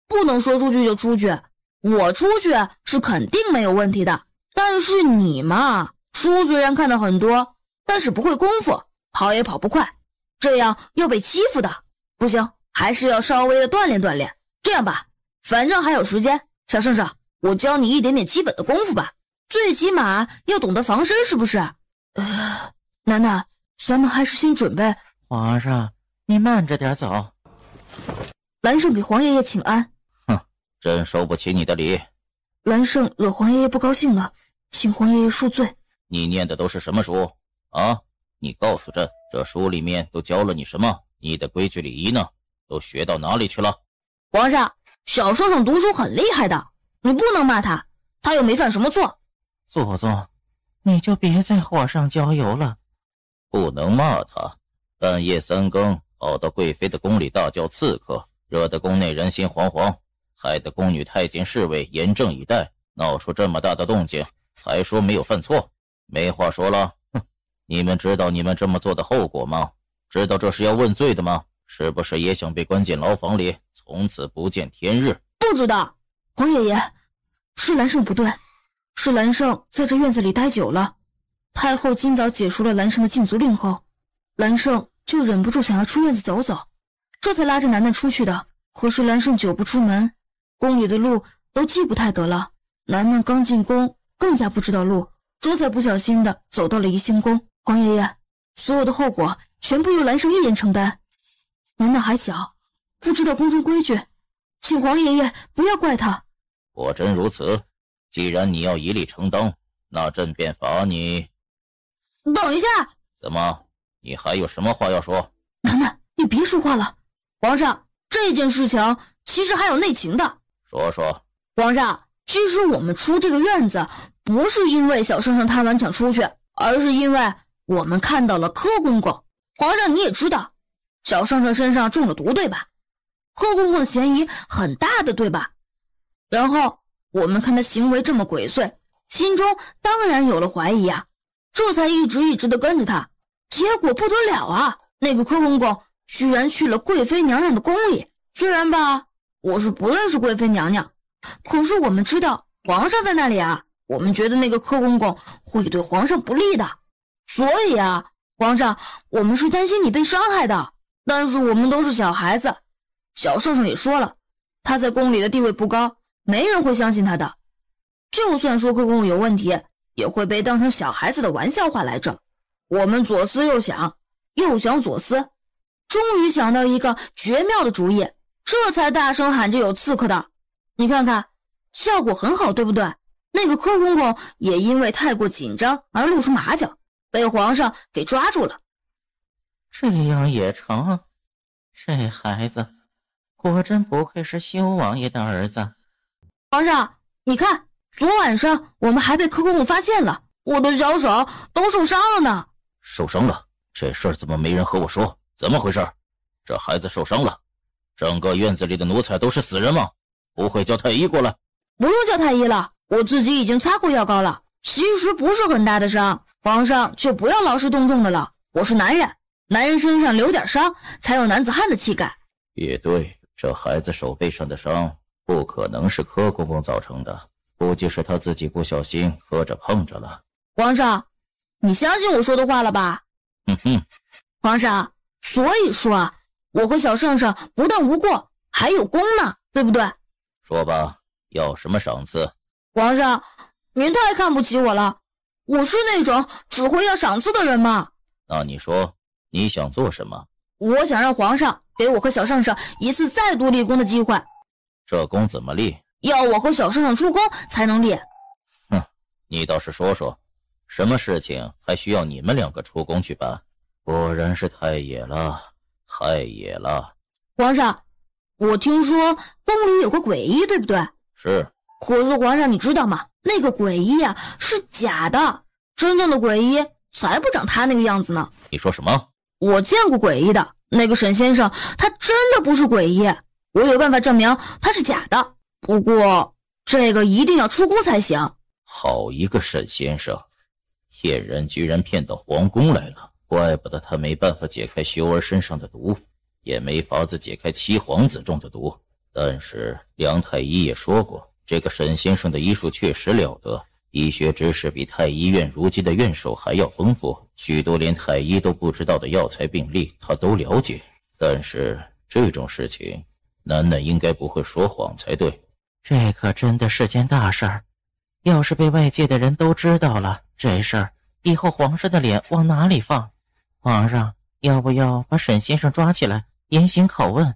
不能说出去就出去。我出去是肯定没有问题的，但是你嘛，书虽然看得很多，但是不会功夫，跑也跑不快，这样要被欺负的。不行，还是要稍微的锻炼锻炼。这样吧，反正还有时间，小圣上，我教你一点点基本的功夫吧，最起码要懂得防身，是不是？楠楠，咱们还是先准备。皇上，你慢着点走。兰胜给皇爷爷请安。真收不起你的礼。兰胜惹皇爷爷不高兴了，请皇爷爷恕罪。你念的都是什么书啊？你告诉朕，这书里面都教了你什么？你的规矩礼仪呢？都学到哪里去了？皇上，小圣上读书很厉害的，你不能骂他，他又没犯什么错。祖宗，你就别再火上浇油了。不能骂他，半夜3更跑到贵妃的宫里大叫刺客，惹得宫内人心惶惶，害得宫女太监侍卫严阵以待，闹出这么大的动静，还说没有犯错，没话说了。你们知道你们这么做的后果吗？知道这是要问罪的吗？是不是也想被关进牢房里，从此不见天日？不知道，皇爷爷，是兰胜不对，是兰胜在这院子里待久了。太后今早解除了兰胜的禁足令后，兰胜就忍不住想要出院子走走，这才拉着楠楠出去的。可是兰胜久不出门，宫里的路都记不太得了。楠楠刚进宫，更加不知道路，这才不小心的走到了怡兴宫。皇爷爷，所有的后果全部由兰胜一人承担。楠楠还小，不知道宫中规矩，请皇爷爷不要怪他。果真如此，既然你要一力承担，那朕便罚你。等一下！怎么？你还有什么话要说？楠楠，你别说话了。皇上，这件事情其实还有内情的。说说。皇上，其实我们出这个院子，不是因为小圣上贪玩想出去，而是因为我们看到了柯公公。皇上你也知道，小圣上身上中了毒，对吧？柯公公的嫌疑很大的，对吧？然后我们看他行为这么鬼祟，心中当然有了怀疑啊，这才一直的跟着他。结果不得了啊，那个柯公公居然去了贵妃娘娘的宫里。虽然吧，我是不认识贵妃娘娘，可是我们知道皇上在那里啊，我们觉得那个柯公公会对皇上不利的，所以啊，皇上，我们是担心你被伤害的，但是我们都是小孩子。小圣上也说了，他在宫里的地位不高，没人会相信他的。就算说科公有问题，也会被当成小孩子的玩笑话来着。我们左思右想，右想左思，终于想到一个绝妙的主意，这才大声喊着有刺客的。你看看，效果很好，对不对？那个柯公公也因为太过紧张而露出马脚，被皇上给抓住了。这样也成？这孩子果真不愧是修王爷的儿子。皇上，你看，昨晚上我们还被柯公公发现了，我的小手都受伤了呢。受伤了？这事儿怎么没人和我说？怎么回事？这孩子受伤了？整个院子里的奴才都是死人吗？不会叫太医过来？不用叫太医了，我自己已经擦过药膏了。其实不是很大的伤，皇上就不要劳师动众的了。我是男人，男人身上留点伤，才有男子汉的气概。也对，这孩子手背上的伤不可能是柯公公造成的，估计是他自己不小心磕着碰着了。皇上，你相信我说的话了吧？皇上，所以说我和小圣上不但无过，还有功呢，对不对？说吧，要什么赏赐？皇上，您太看不起我了，我是那种只会要赏赐的人吗？那你说你想做什么？我想让皇上给我和小圣上一次再度立功的机会。这功怎么立？要我和小圣上出宫才能立。你倒是说说，什么事情还需要你们两个出宫去办？果然是太野了，太野了。皇上，我听说宫里有个鬼医，对不对？是。可是皇上，你知道吗？那个鬼医啊是假的，真正的鬼医才不长他那个样子呢。你说什么？我见过鬼医的，那个沈先生他真的不是鬼医，我有办法证明他是假的。不过这个一定要出宫才行。好一个沈先生，骗人居然骗到皇宫来了，怪不得他没办法解开修儿身上的毒，也没法子解开七皇子中的毒。但是梁太医也说过，这个沈先生的医术确实了得，医学知识比太医院如今的院手还要丰富，许多连太医都不知道的药材病例他都了解。但是这种事情楠楠应该不会说谎才对。这可真的是件大事儿，要是被外界的人都知道了这事儿，以后皇上的脸往哪里放？皇上要不要把沈先生抓起来严刑拷问？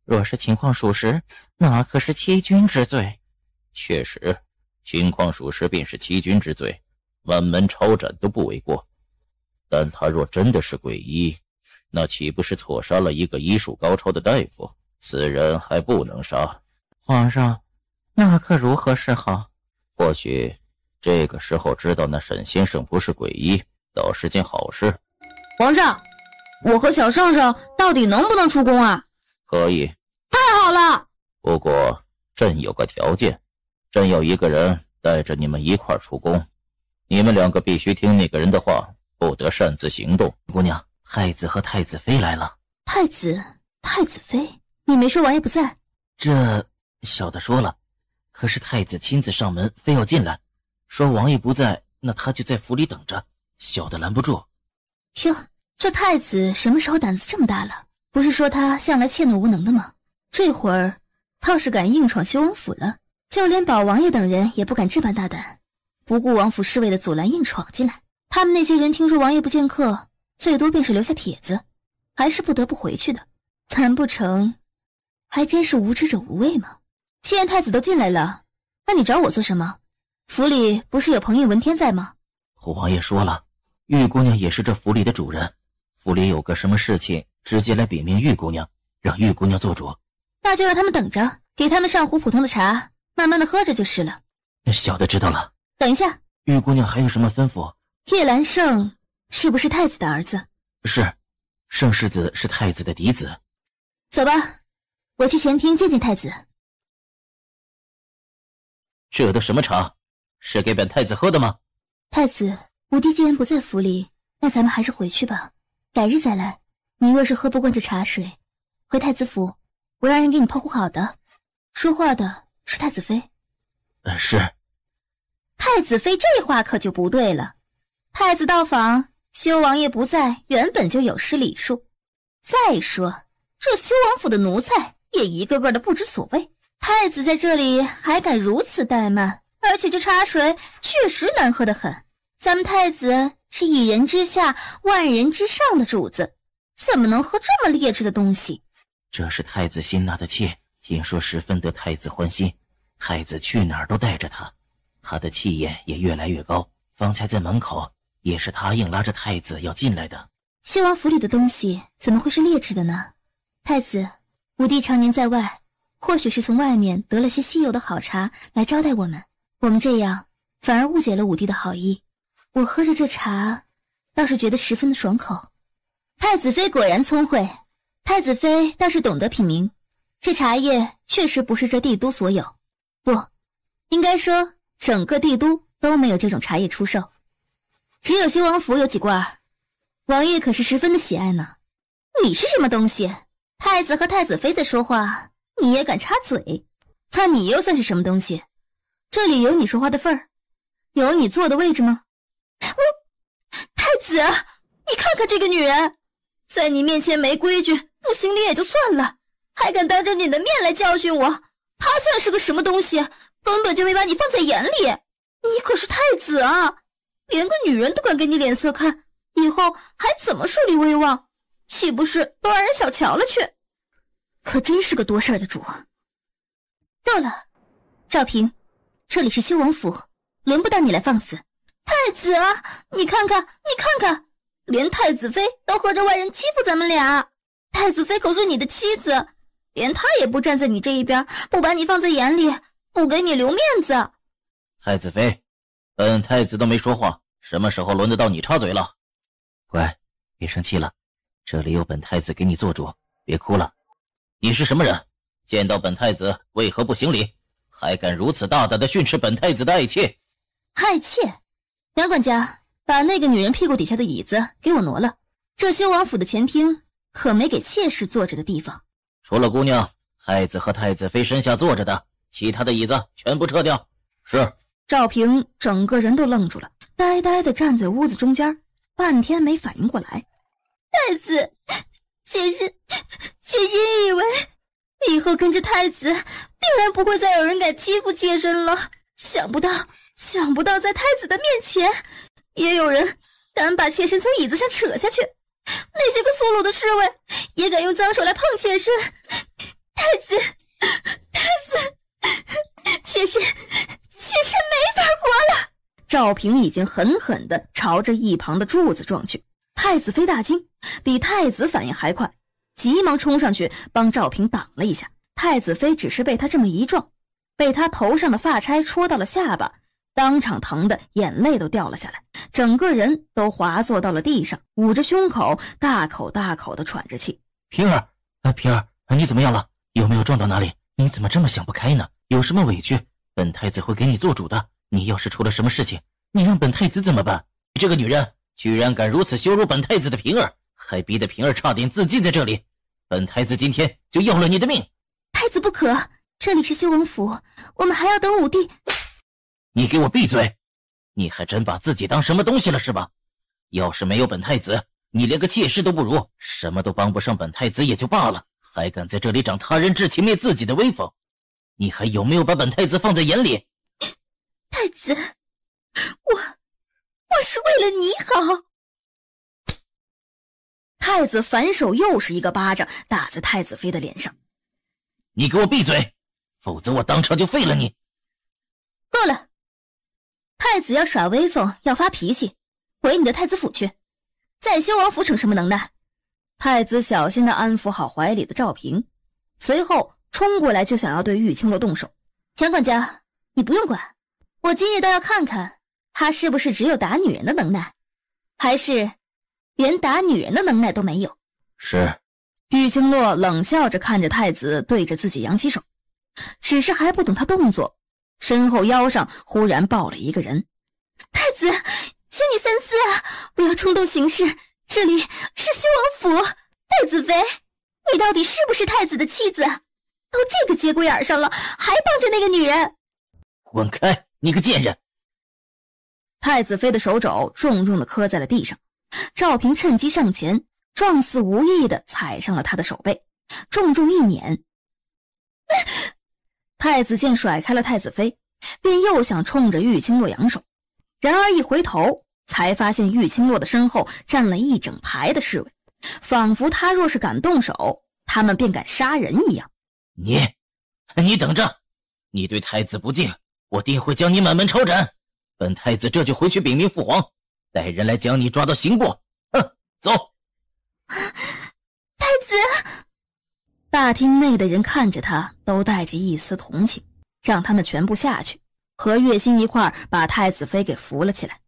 若是情况属实，那可是欺君之罪。确实，情况属实便是欺君之罪，满门抄斩都不为过。但他若真的是鬼医，那岂不是错杀了一个医术高超的大夫？此人还不能杀。皇上，那可如何是好？或许这个时候知道那沈先生不是鬼医，倒是件好事。皇上，我和小圣上到底能不能出宫啊？可以。太好了！不过朕有个条件，朕要一个人带着你们一块儿出宫，你们两个必须听那个人的话，不得擅自行动。姑娘，太子和太子妃来了。太子妃，你没说王爷不在？这小的说了，可是太子亲自上门，非要进来，说王爷不在，那他就在府里等着，小的拦不住。哟，这太子什么时候胆子这么大了？不是说他向来怯懦无能的吗？这会儿倒是敢硬闯修王府了，就连宝王爷等人也不敢这般大胆，不顾王府侍卫的阻拦硬闯进来。他们那些人听说王爷不见客，最多便是留下帖子，还是不得不回去的。难不成还真是无知者无畏吗？既然太子都进来了，那你找我做什么？府里不是有彭印文天在吗？王爷说了，玉姑娘也是这府里的主人，府里有个什么事情直接来禀明玉姑娘，让玉姑娘做主。那就让他们等着，给他们上壶普通的茶，慢慢的喝着就是了。小的知道了。等一下，玉姑娘还有什么吩咐？叶兰胜是不是太子的儿子？是，盛世子是太子的嫡子。走吧，我去前厅见见太子。这都什么茶？是给本太子喝的吗？太子，五弟既然不在府里，那咱们还是回去吧，改日再来。你若是喝不惯这茶水，回太子府，我让人给你泡壶好的。说话的是太子妃。是。太子妃这话可就不对了。太子到访，修王爷不在，原本就有失礼数。再说，这修王府的奴才也一个个的不知所谓，太子在这里还敢如此怠慢，而且这茶水确实难喝得很。咱们太子是一人之下，万人之上的主子，怎么能喝这么劣质的东西？这是太子新纳的妾，听说十分得太子欢心，太子去哪儿都带着她，她的气焰也越来越高。方才在门口也是她硬拉着太子要进来的。修王府里的东西怎么会是劣质的呢？太子，武帝常年在外，或许是从外面得了些稀有的好茶来招待我们，我们这样反而误解了武帝的好意。我喝着这茶，倒是觉得十分的爽口。太子妃果然聪慧，太子妃倒是懂得品茗。这茶叶确实不是这帝都所有，不，应该说整个帝都都没有这种茶叶出售，只有修王府有几罐，王爷可是十分的喜爱呢。你是什么东西？太子和太子妃在说话，你也敢插嘴？看你又算是什么东西？这里有你说话的份儿，有你坐的位置吗？太子，你看看这个女人，在你面前没规矩，不行礼也就算了，还敢当着你的面来教训我，她算是个什么东西？根本就没把你放在眼里。你可是太子啊，连个女人都敢给你脸色看，以后还怎么树立威望？岂不是都让人小瞧了去？可真是个多事儿的主啊！够了，赵平，这里是修王府，轮不到你来放肆。太子啊，你看看，连太子妃都和着外人欺负咱们俩。太子妃可是你的妻子，连她也不站在你这一边，不把你放在眼里，不给你留面子。太子妃，本太子都没说话，什么时候轮得到你插嘴了？乖，别生气了，这里有本太子给你做主，别哭了。你是什么人？见到本太子为何不行礼？还敢如此大胆地训斥本太子的爱妾？爱妾？杨管家，把那个女人屁股底下的椅子给我挪了，这修王府的前厅可没给妾室坐着的地方。除了姑娘，太子和太子妃身下坐着的，其他的椅子全部撤掉。是。赵平整个人都愣住了，呆呆地站在屋子中间，半天没反应过来。太子，妾身以为以后跟着太子，定然不会再有人敢欺负妾身了。想不到在太子的面前，也有人敢把妾身从椅子上扯下去。那些个粗鲁的侍卫也敢用脏手来碰妾身。太子，妾身没法活了。赵平已经狠狠地朝着一旁的柱子撞去。太子妃大惊，比太子反应还快，急忙冲上去帮赵平挡了一下。太子妃只是被他这么一撞，被他头上的发钗戳到了下巴，当场疼得眼泪都掉了下来，整个人都滑坐到了地上，捂着胸口，大口大口地喘着气。平儿，你怎么样了？有没有撞到哪里？你怎么这么想不开呢？有什么委屈，本太子会给你做主的。你要是出了什么事情，你让本太子怎么办？你这个女人居然敢如此羞辱本太子的平儿，还逼得平儿差点自尽在这里，本太子今天就要了你的命。太子不可，这里是修王府，我们还要等武帝。你给我闭嘴！你还真把自己当什么东西了是吧？要是没有本太子，你连个妾室都不如，什么都帮不上本太子也就罢了，还敢在这里长他人志气灭自己的威风，你还有没有把本太子放在眼里？太子，我是为了你好。太子反手又是一个巴掌打在太子妃的脸上。你给我闭嘴，否则我当场就废了你。够了，太子要耍威风，要发脾气，回你的太子府去，在修王府逞什么能耐？太子小心地安抚好怀里的赵平，随后冲过来就想要对玉清洛动手。田管家，你不用管，我今日倒要看看他是不是只有打女人的能耐，还是连打女人的能耐都没有。是。玉清洛冷笑着看着太子对着自己扬起手，只是还不等他动作，身后腰上忽然抱了一个人。太子，请你三思啊，不要冲动行事，这里是修王府。太子妃，你到底是不是太子的妻子？都这个节骨眼上了，还帮着那个女人。滚开，你个贱人！太子妃的手肘重重地磕在了地上，赵平趁机上前，状似无意地踩上了他的手背，重重一碾。太子剑甩开了太子妃，便又想冲着玉清洛扬手，然而一回头，才发现玉清洛的身后站了一整排的侍卫，仿佛他若是敢动手，他们便敢杀人一样。你等着，你对太子不敬，我定会将你满门抄斩。本太子这就回去禀明父皇，带人来将你抓到刑过。走。太子！大厅内的人看着他，都带着一丝同情，让他们全部下去，和月心一块把太子妃给扶了起来。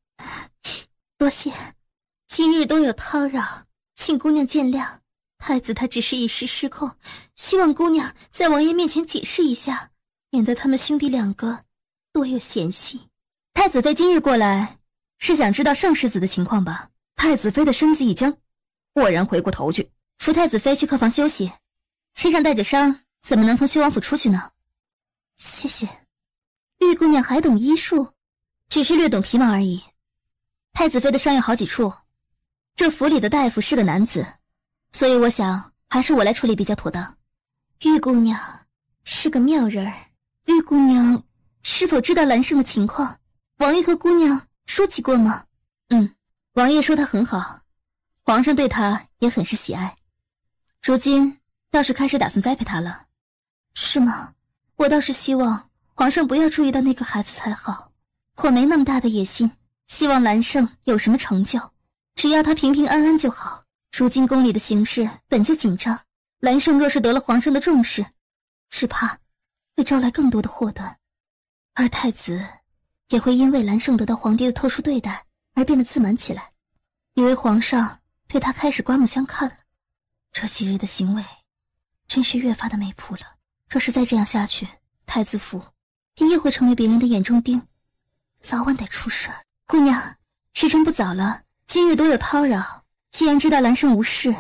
多谢，今日多有叨扰，请姑娘见谅。太子他只是一时失控，希望姑娘在王爷面前解释一下，免得他们兄弟两个多有嫌隙。太子妃今日过来，是想知道盛世子的情况吧？太子妃的身子一僵，豁然回过头去，扶太子妃去客房休息。身上带着伤，怎么能从修王府出去呢？谢谢。玉姑娘还懂医术？只是略懂皮毛而已。太子妃的伤有好几处，这府里的大夫是个男子，所以我想还是我来处理比较妥当。玉姑娘是个妙人儿，玉姑娘是否知道兰胜的情况？王爷和姑娘说起过吗？王爷说他很好，皇上对他也很是喜爱，如今倒是开始打算栽培他了。是吗？我倒是希望皇上不要注意到那个孩子才好，我没那么大的野心，希望兰胜有什么成就，只要他平平安安就好。如今宫里的形势本就紧张，兰胜若是得了皇上的重视，只怕会招来更多的祸端，而太子也会因为兰胜得到皇帝的特殊对待而变得自满起来，以为皇上对他开始刮目相看了。这几日的行为真是越发的没谱了，若是再这样下去，太子府便又会成为别人的眼中钉，早晚得出事儿。姑娘，时辰不早了，今日多有叨扰，既然知道兰胜无事，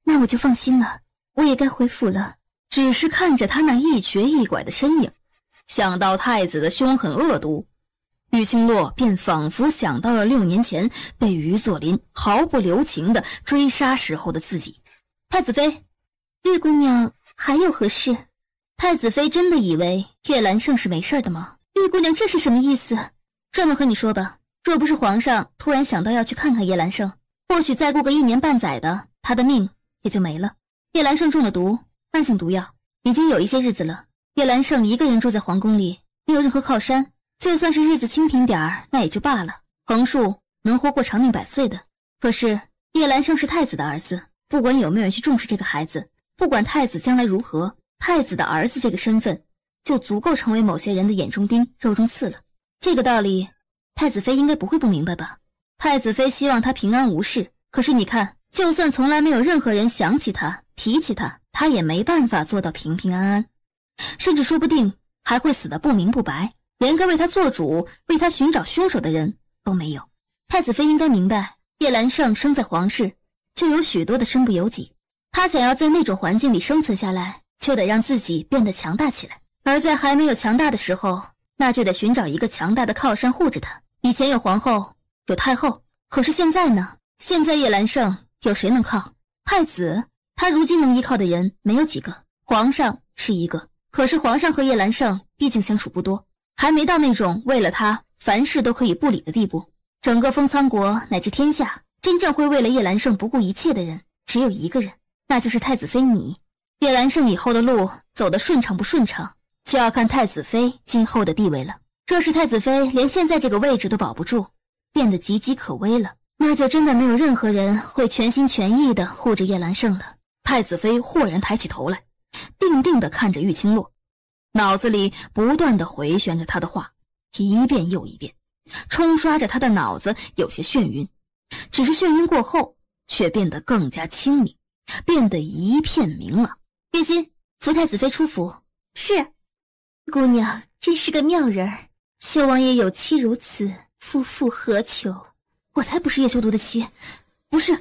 那我就放心了，我也该回府了。只是看着他那一瘸一拐的身影，想到太子的凶狠恶毒，玉清洛便仿佛想到了6年前被于作霖毫不留情地追杀时候的自己。太子妃，玉姑娘还有何事？太子妃真的以为叶兰胜是没事的吗？玉姑娘这是什么意思？这么和你说吧，若不是皇上突然想到要去看看叶兰胜，或许再过个1年半载的，他的命也就没了。叶兰胜中了毒，慢性毒药，已经有一些日子了。叶兰胜一个人住在皇宫里，没有任何靠山，就算是日子清贫点儿，那也就罢了，横竖能活过长命100岁的。可是叶兰胜是太子的儿子，不管有没有人去重视这个孩子，不管太子将来如何，太子的儿子这个身份就足够成为某些人的眼中钉、肉中刺了。这个道理太子妃应该不会不明白吧？太子妃希望他平安无事，可是你看，就算从来没有任何人想起他、提起他，他也没办法做到平平安安，甚至说不定还会死得不明不白，连个为他做主、为他寻找凶手的人都没有。太子妃应该明白，叶兰胜生在皇室，就有许多的身不由己，他想要在那种环境里生存下来，就得让自己变得强大起来，而在还没有强大的时候，那就得寻找一个强大的靠山护着他。以前有皇后，有太后，可是现在呢？现在叶兰胜有谁能靠？太子，他如今能依靠的人没有几个，皇上是一个，可是皇上和叶兰胜毕竟相处不多，还没到那种为了他凡事都可以不理的地步。整个封苍国乃至天下，真正会为了叶兰胜不顾一切的人只有一个人，那就是太子妃你。叶兰胜以后的路走得顺畅不顺畅，就要看太子妃今后的地位了。若是太子妃连现在这个位置都保不住，变得岌岌可危了，那就真的没有任何人会全心全意地护着叶兰胜了。太子妃豁然抬起头来，定定地看着玉清洛，脑子里不断地回旋着他的话，一遍又一遍，冲刷着他的脑子，有些眩晕。只是眩晕过后，却变得更加清明，变得一片明朗。月心，扶太子妃出府。是。姑娘真是个妙人儿，修王爷有妻如此，夫复何求？我才不是叶修毒的妻，不是，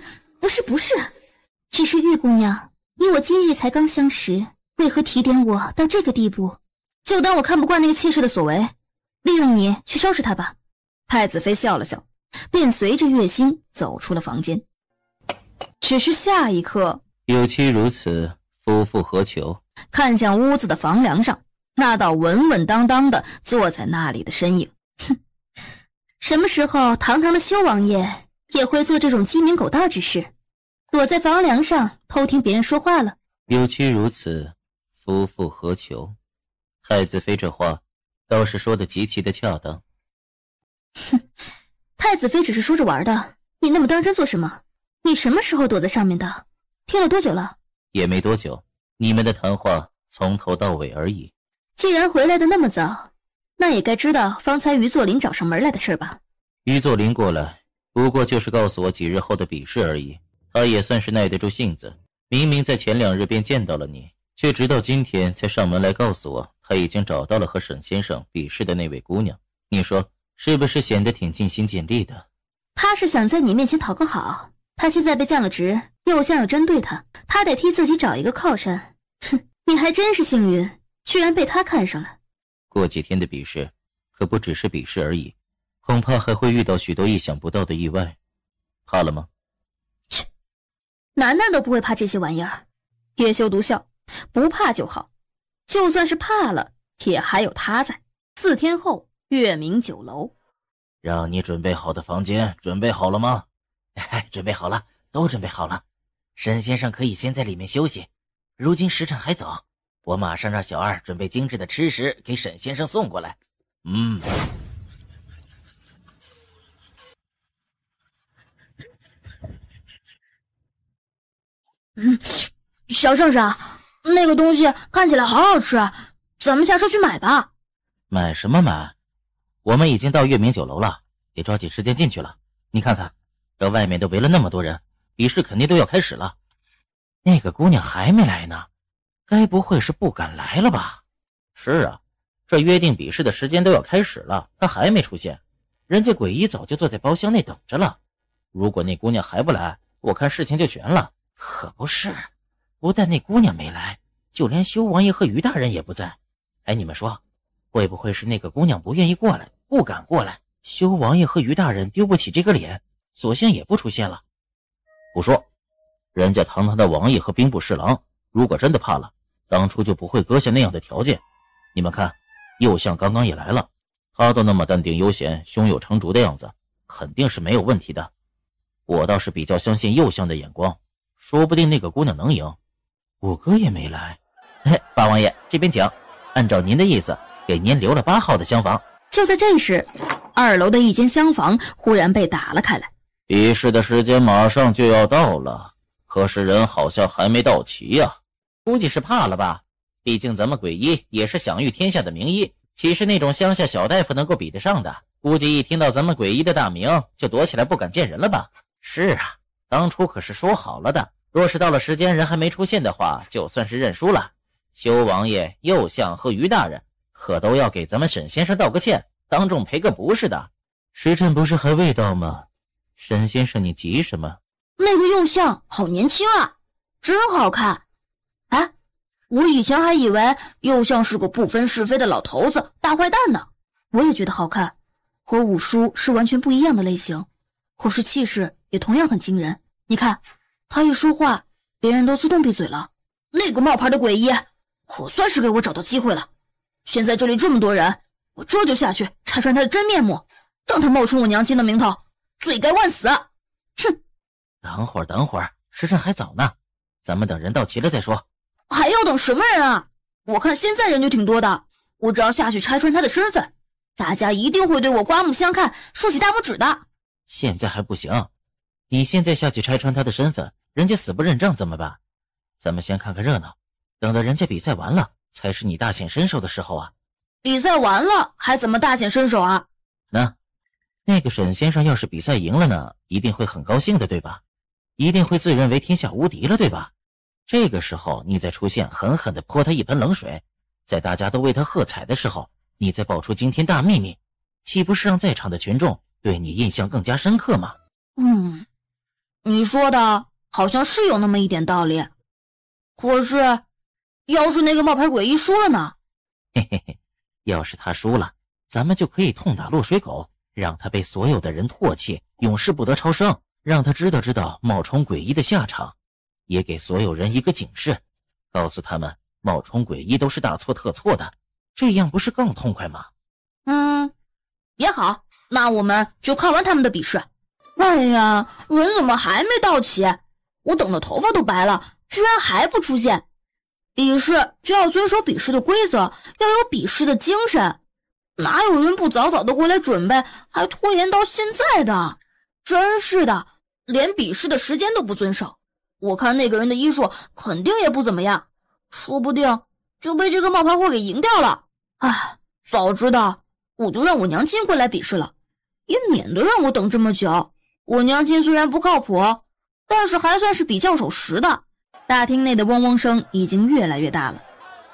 只是玉姑娘，你我今日才刚相识，为何提点我到这个地步？就当我看不惯那个妾室的所为，利用你去收拾他吧。太子妃笑了笑，便随着月心走出了房间。只是下一刻，有妻如此，夫复何求？看向屋子的房梁上，那道稳稳当当的坐在那里的身影。哼，什么时候堂堂的修王爷也会做这种鸡鸣狗盗之事，躲在房梁上偷听别人说话了？有妻如此，夫复何求？太子妃这话倒是说的极其的恰当。哼，太子妃只是说着玩的，你那么当真做什么？你什么时候躲在上面的？听了多久了？也没多久，你们的谈话从头到尾而已。既然回来的那么早，那也该知道方才于作霖找上门来的事吧？于作霖过来，不过就是告诉我几日后的比试而已。他也算是耐得住性子，明明在前2日便见到了你，却直到今天才上门来告诉我，他已经找到了和沈先生比试的那位姑娘。你说是不是显得挺尽心尽力的？他是想在你面前讨个好，他现在被降了职，右相要针对他，他得替自己找一个靠山。哼，你还真是幸运，居然被他看上了。过几天的比试可不只是比试而已，恐怕还会遇到许多意想不到的意外。怕了吗？切，楠楠都不会怕这些玩意儿。叶修独笑，不怕就好，就算是怕了也还有他在。4天后，月明酒楼。让你准备好的房间准备好了吗？准备好了，都准备好了。沈先生可以先在里面休息，如今时辰还早，我马上让小二准备精致的吃食给沈先生送过来。小圣上，那个东西看起来好好吃，咱们下车去买吧。买什么买？我们已经到月明酒楼了，得抓紧时间进去了。你看看，这外面都围了那么多人，比试肯定都要开始了。那个姑娘还没来呢，该不会是不敢来了吧？是啊，这约定比试的时间都要开始了，她还没出现，人家鬼医早就坐在包厢内等着了。如果那姑娘还不来，我看事情就悬了。可不是，不但那姑娘没来，就连修王爷和于大人也不在。哎，你们说，会不会是那个姑娘不愿意过来，不敢过来，修王爷和于大人丢不起这个脸，索性也不出现了？不说，人家堂堂的王爷和兵部侍郎，如果真的怕了，当初就不会搁下那样的条件。你们看，右相刚刚也来了，他都那么淡定悠闲，胸有成竹的样子，肯定是没有问题的。我倒是比较相信右相的眼光，说不定那个姑娘能赢。五哥也没来。八王爷这边请，按照您的意思，给您留了8号的厢房。就在这时，2楼的一间厢房忽然被打了开来。比试的时间马上就要到了，可是人好像还没到齐呀。估计是怕了吧，毕竟咱们鬼医也是享誉天下的名医，岂是那种乡下小大夫能够比得上的？估计一听到咱们鬼医的大名，就躲起来不敢见人了吧？是啊，当初可是说好了的，若是到了时间人还没出现的话，就算是认输了。修王爷、右相和于大人可都要给咱们沈先生道个歉，当众赔个不是的。时辰不是还未到吗？沈先生你急什么？那个右相好年轻啊，真好看。哎，我以前还以为右相是个不分是非的老头子，大坏蛋呢。我也觉得好看，和五叔是完全不一样的类型，可是气势也同样很惊人。你看他一说话，别人都自动闭嘴了。那个冒牌的鬼医可算是给我找到机会了。现在这里这么多人，我这就下去拆穿他的真面目，让他冒充我娘亲的名头，罪该万死。哼！等会儿，时辰还早呢，咱们等人到齐了再说。还要等什么人啊？我看现在人就挺多的，我只要下去拆穿他的身份，大家一定会对我刮目相看，竖起大拇指的。现在还不行，你现在下去拆穿他的身份，人家死不认账怎么办？咱们先看看热闹，等到人家比赛完了，才是你大显身手的时候啊。比赛完了还怎么大显身手啊？那个沈先生要是比赛赢了呢，一定会很高兴的，对吧？一定会自认为天下无敌了，对吧？这个时候你再出现，狠狠地泼他一盆冷水，在大家都为他喝彩的时候，你再爆出惊天大秘密，岂不是让在场的群众对你印象更加深刻吗？你说的好像是有那么一点道理。可是要是那个冒牌鬼医输了呢？要是他输了，咱们就可以痛打落水狗，让他被所有的人唾弃，永世不得超生，让他知道冒充诡异的下场，也给所有人一个警示，告诉他们冒充诡异都是大错特错的，这样不是更痛快吗？也好，那我们就看完他们的比试。哎呀，人怎么还没到齐？我等的头发都白了，居然还不出现。比试就要遵守比试的规则，要有比试的精神。哪有人不早早的过来准备，还拖延到现在的？真是的，连比试的时间都不遵守。我看那个人的医术肯定也不怎么样，说不定就被这个冒牌货给赢掉了。唉，早知道我就让我娘亲过来比试了，也免得让我等这么久。我娘亲虽然不靠谱，但是还算是比较守时的。大厅内的嗡嗡声已经越来越大了。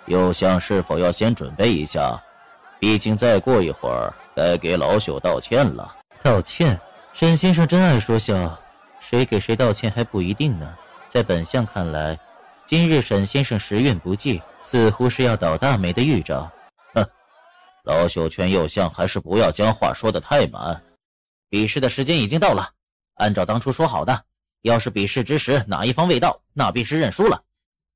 右相是否要先准备一下？毕竟再过一会儿该给老朽道歉了。道歉？沈先生真爱说笑，谁给谁道歉还不一定呢。在本相看来，今日沈先生时运不济，似乎是要倒大霉的预兆。老朽劝右相还是不要将话说得太满。比试的时间已经到了，按照当初说好的，要是比试之时哪一方未到，那必是认输了。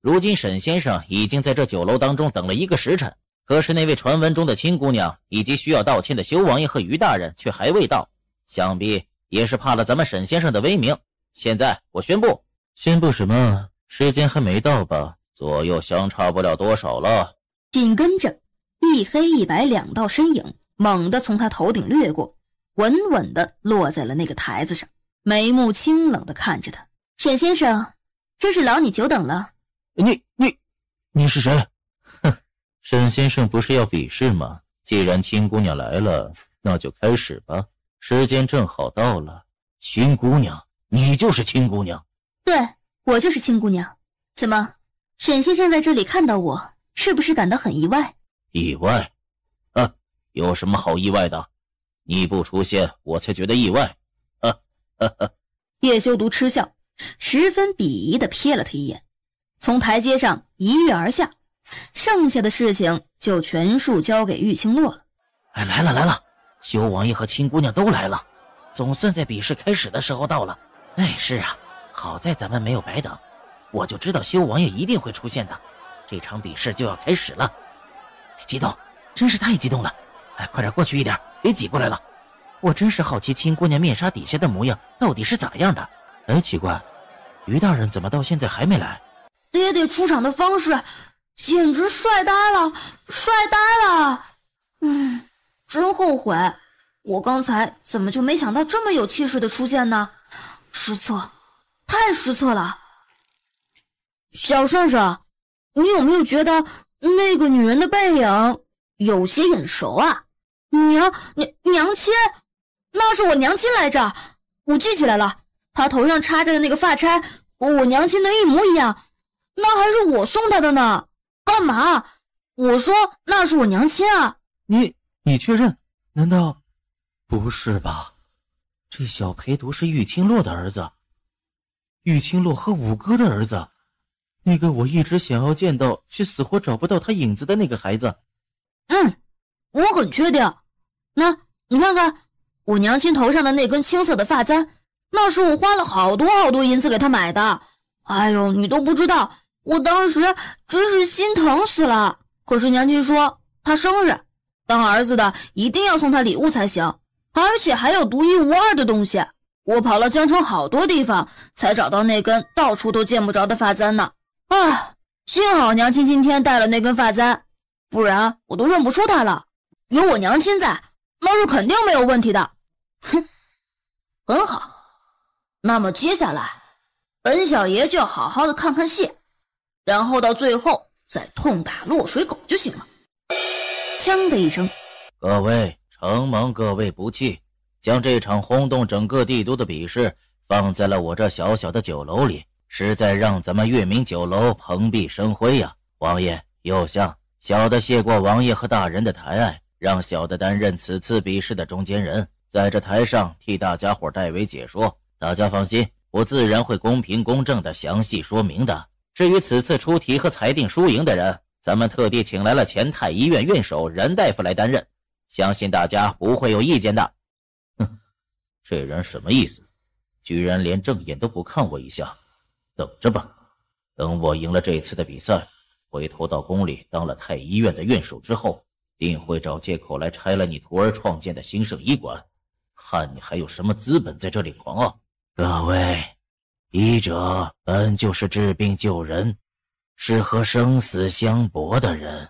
如今沈先生已经在这酒楼当中等了1个时辰，可是那位传闻中的亲姑娘以及需要道歉的修王爷和于大人却还未到，想必也是怕了咱们沈先生的威名。现在我宣布。宣布什么？时间还没到吧？左右相差不了多少了。紧跟着一黑一白2道身影猛地从他头顶掠过，稳稳地落在了那个台子上，眉目清冷地看着他。沈先生，真是劳你久等了。你是谁？沈先生不是要比试吗？既然亲姑娘来了，那就开始吧，时间正好到了。亲姑娘？你就是亲姑娘？对，我就是亲姑娘。怎么，沈先生在这里看到我，是不是感到很意外？意外？有什么好意外的？你不出现，我才觉得意外。叶修独嗤笑，十分鄙夷地瞥了他一眼，从台阶上一跃而下，剩下的事情就全数交给玉清洛了。来了，修王爷和亲姑娘都来了，总算在比试开始的时候到了。是啊，好在咱们没有白等，我就知道修王爷一定会出现的，这场比试就要开始了。激动，真是太激动了。快点过去一点，别挤过来了。我真是好奇亲姑娘面纱底下的模样到底是咋样的。奇怪，于大人怎么到现在还没来？爹爹出场的方式简直帅呆了。真后悔，我刚才怎么就没想到这么有气势的出现呢？失策，太失策了。小顺顺，你有没有觉得那个女人的背影有些眼熟啊？娘亲，那是我娘亲来着，我记起来了，她头上插着的那个发钗和我娘亲的一模一样，那还是我送她的呢。干嘛？我说那是我娘亲啊。你确认？难道不是吧？这小陪读是玉清洛的儿子，玉清洛和五哥的儿子，那个我一直想要见到却死活找不到他影子的那个孩子。我很确定。那你看看我娘亲头上的那根青色的发簪，那是我花了好多银子给她买的。哎呦，你都不知道，我当时真是心疼死了。可是娘亲说她生日，当儿子的一定要送她礼物才行，而且还有独一无二的东西。我跑了江城好多地方才找到那根到处都见不着的发簪呢。幸好娘亲今天带了那根发簪，不然我都认不出她了。有我娘亲在，那是肯定没有问题的。很好，那么接下来本小爷就要好好的看看戏，然后到最后再痛打落水狗就行了。锵的一声，各位承蒙各位不弃，将这场轰动整个帝都的比试放在了我这小小的酒楼里，实在让咱们月明酒楼蓬荜生辉呀。王爷、右相，小的谢过王爷和大人的抬爱，让小的担任此次比试的中间人，在这台上替大家伙代为解说。大家放心，我自然会公平公正的详细说明的。至于此次出题和裁定输赢的人，咱们特地请来了前太医院院首任大夫来担任，相信大家不会有意见的。这人什么意思？居然连正眼都不看我一下。等着吧，等我赢了这次的比赛，回头到宫里当了太医院的院守之后，定会找借口来拆了你徒儿创建的兴盛医馆，看你还有什么资本在这里狂傲。各位，医者本就是治病救人，是和生死相搏的人。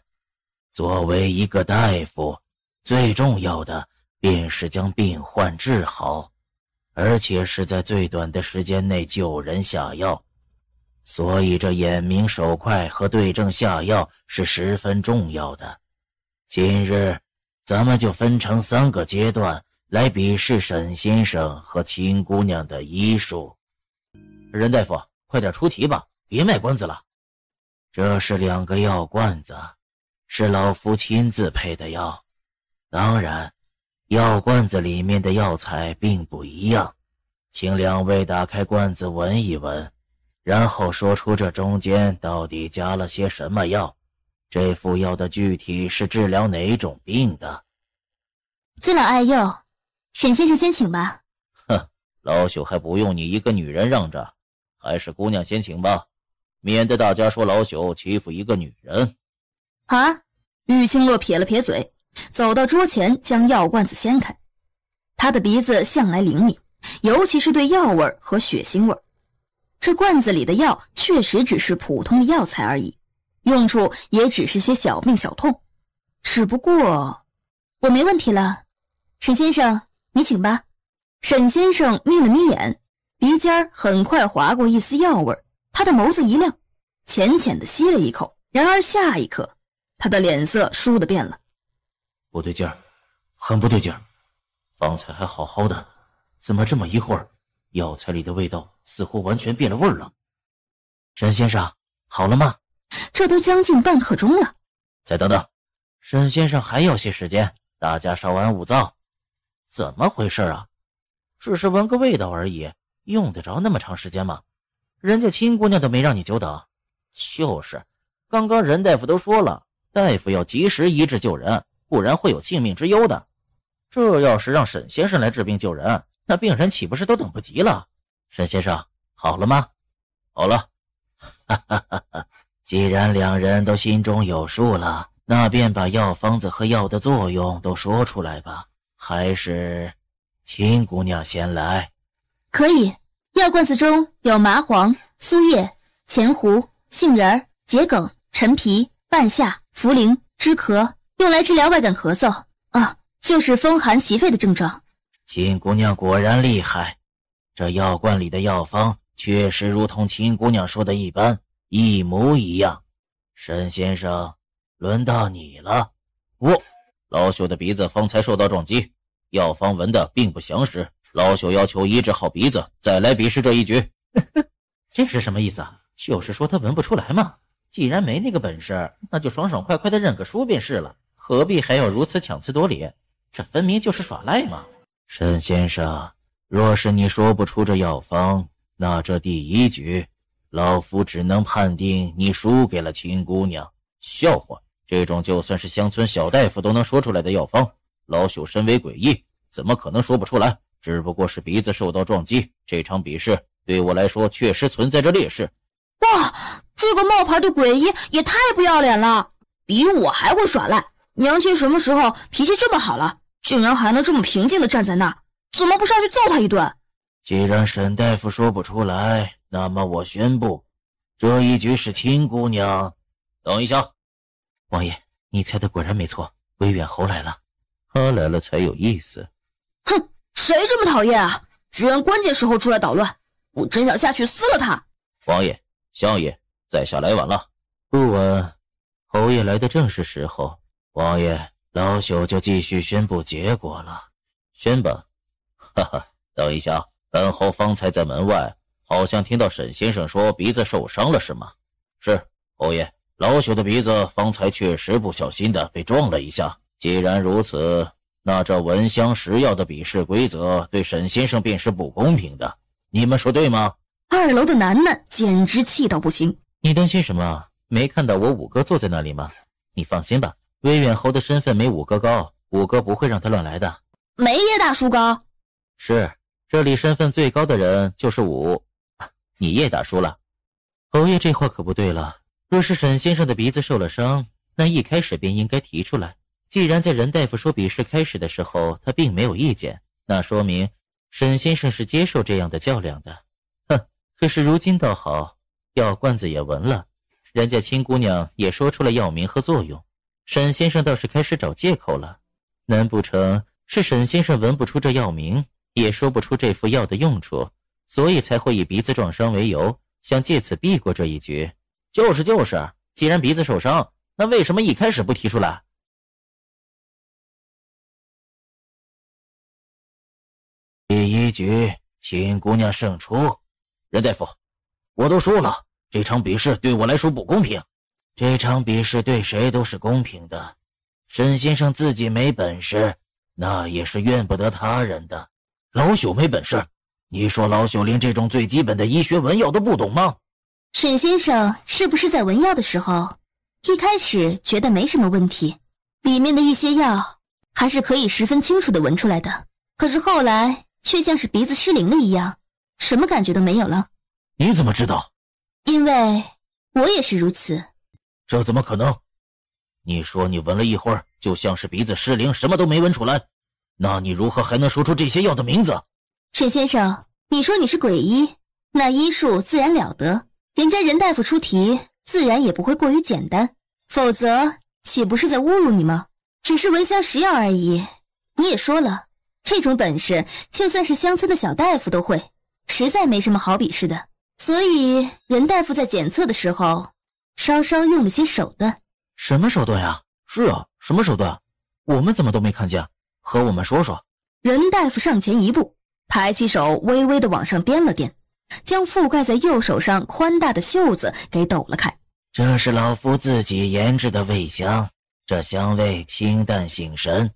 作为一个大夫，最重要的便是将病患治好，而且是在最短的时间内救人下药。所以这眼明手快和对症下药是十分重要的。今日咱们就分成3个阶段来比试沈先生和秦姑娘的医术。任大夫，快点出题吧，别卖关子了。这是2个药罐子，是老夫亲自配的药。当然，药罐子里面的药材并不一样，请2位打开罐子闻一闻，然后说出这中间到底加了些什么药。这副药的具体是治疗哪种病的？尊老爱幼，沈先生先请吧。哼，老朽还不用你一个女人让着，还是姑娘先请吧，免得大家说老朽欺负一个女人。啊！玉清洛撇了撇嘴，走到桌前将药罐子掀开。他的鼻子向来灵敏，尤其是对药味和血腥味。这罐子里的药确实只是普通的药材而已，用处也只是些小病小痛。只不过，我没问题了，沈先生，你请吧。沈先生眯了眯眼，鼻尖很快划过一丝药味，他的眸子一亮，浅浅地吸了一口。然而下一刻，他的脸色倏地变了。不对劲儿，很不对劲儿。方才还好好的，怎么这么一会儿，药材里的味道似乎完全变了味儿了？沈先生，好了吗？这都将近半刻钟了。再等等，沈先生还要些时间，大家稍安勿躁。怎么回事啊？只是闻个味道而已，用得着那么长时间吗？人家亲姑娘都没让你久等。就是，刚刚任大夫都说了，大夫要及时医治救人，不然会有性命之忧的。这要是让沈先生来治病救人，那病人岂不是都等不及了？沈先生，好了吗？好了。哈哈哈哈！既然2人都心中有数了，那便把药方子和药的作用都说出来吧。还是秦姑娘先来？可以。药罐子中有麻黄、苏叶、钱胡、杏仁、桔梗、陈皮、半夏、茯苓、止咳，用来治疗外感咳嗽啊，就是风寒袭肺的症状。秦姑娘果然厉害，这药罐里的药方确实如同秦姑娘说的一般，一模一样。沈先生，轮到你了。老朽的鼻子方才受到撞击，药方闻得并不详实，老朽要求医治好鼻子，再来比试这一局。这是什么意思啊？就是说他闻不出来嘛。既然没那个本事，那就爽爽快快的认个输便是了，何必还要如此强词夺理？这分明就是耍赖嘛。沈先生，若是你说不出这药方，那这第1局老夫只能判定你输给了秦姑娘。笑话，这种就算是乡村小大夫都能说出来的药方，老朽身为鬼医，怎么可能说不出来？只不过是鼻子受到撞击，这场比试对我来说确实存在着劣势。哇，这个冒牌的鬼医也太不要脸了，比我还会耍赖。娘亲什么时候脾气这么好了，竟然还能这么平静地站在那儿，怎么不上去揍他一顿？既然沈大夫说不出来，那么我宣布，这一局是秦姑娘。等一下，王爷，你猜的果然没错，威远侯来了。他来了才有意思。哼，谁这么讨厌啊？居然关键时候出来捣乱，我真想下去撕了他。王爷，相爷，在下来晚了。不晚，侯爷来的正是时候。王爷，老朽就继续宣布结果了。宣吧。哈哈，等一下，本侯方才在门外，好像听到沈先生说鼻子受伤了，是吗？是，侯爷，老朽的鼻子方才确实不小心的被撞了一下。既然如此，那这闻香识药的比试规则对沈先生便是不公平的，你们说对吗？2楼的楠楠简直气到不行。你担心什么？没看到我五哥坐在那里吗？你放心吧，威远侯的身份没五哥高，五哥不会让他乱来的。没叶大叔高。是这里身份最高的人就是武，你也打输了。侯爷这话可不对了，若是沈先生的鼻子受了伤，那一开始便应该提出来。既然在任大夫说比试开始的时候他并没有意见，那说明沈先生是接受这样的较量的。哼，可是如今倒好，药罐子也闻了，人家亲姑娘也说出了药名和作用，沈先生倒是开始找借口了。难不成是沈先生闻不出这药名，也说不出这副药的用处，所以才会以鼻子撞伤为由，想借此避过这一局？就是，既然鼻子受伤，那为什么一开始不提出来？第一局，秦姑娘胜出。任大夫，我都说了，这场比试对我来说不公平。这场比试对谁都是公平的。沈先生自己没本事，那也是怨不得他人的。老朽没本事？你说老朽连这种最基本的医学文药都不懂吗？沈先生是不是在闻药的时候，一开始觉得没什么问题，里面的一些药还是可以十分清楚地闻出来的，可是后来却像是鼻子失灵了一样，什么感觉都没有了。你怎么知道？因为我也是如此。这怎么可能？你说你闻了一会儿，就像是鼻子失灵，什么都没闻出来，那你如何还能说出这些药的名字？沈先生，你说你是鬼医，那医术自然了得，人家任大夫出题自然也不会过于简单，否则岂不是在侮辱你吗？只是闻香识药而已。你也说了，这种本事就算是乡村的小大夫都会，实在没什么好比试的。所以任大夫在检测的时候稍稍用了些手段。什么手段呀？是啊，什么手段？我们怎么都没看见？和我们说说。任大夫上前一步，抬起手微微地往上掂了掂，将覆盖在右手上宽大的袖子给抖了开。这是老夫自己研制的味香，这香味清淡醒神，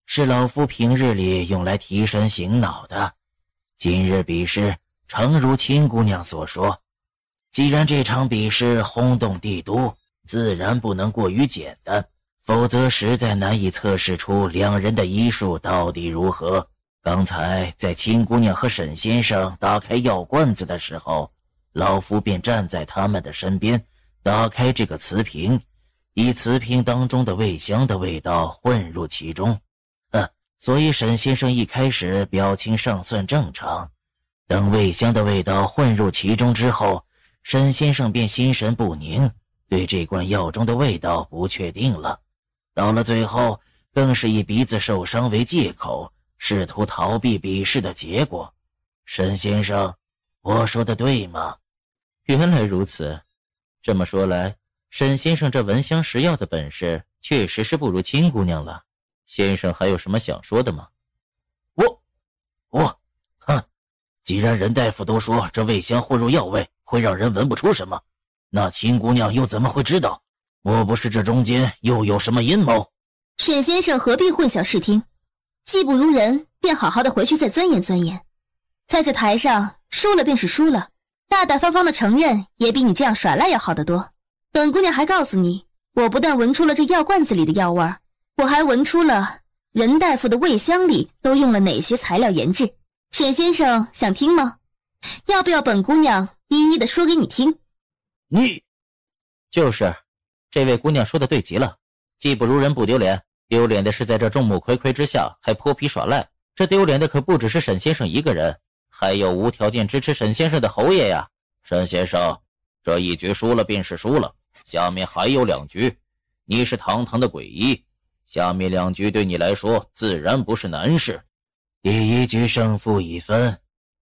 是老夫平日里用来提神醒脑的。今日比试诚如秦姑娘所说，既然这场比试轰动帝都，自然不能过于简单，否则实在难以测试出两人的医术到底如何。刚才在秦姑娘和沈先生打开药罐子的时候，老夫便站在他们的身边，打开这个瓷瓶，以瓷瓶当中的味香的味道混入其中。所以沈先生一开始表情尚算正常，等味香的味道混入其中之后，沈先生便心神不宁，对这罐药中的味道不确定了。到了最后，更是以鼻子受伤为借口，试图逃避比试的结果。沈先生，我说的对吗？原来如此。这么说来，沈先生这闻香识药的本事确实是不如秦姑娘了。先生还有什么想说的吗？既然任大夫都说这味香混入药味会让人闻不出什么，那秦姑娘又怎么会知道？莫不是这中间又有什么阴谋？沈先生何必混淆视听？技不如人，便好好的回去再钻研钻研。在这台上输了便是输了，大大方方的承认也比你这样耍赖要好得多。本姑娘还告诉你，我不但闻出了这药罐子里的药味儿，我还闻出了任大夫的味香里都用了哪些材料研制。沈先生想听吗？要不要本姑娘一一的说给你听？你就是，这位姑娘说的对极了，技不如人不丢脸，丢脸的是在这众目睽睽之下还泼皮耍赖，这丢脸的可不只是沈先生一个人，还有无条件支持沈先生的侯爷呀。沈先生，这一局输了便是输了，下面还有2局，你是堂堂的鬼医，下面2局对你来说自然不是难事。第一局胜负已分，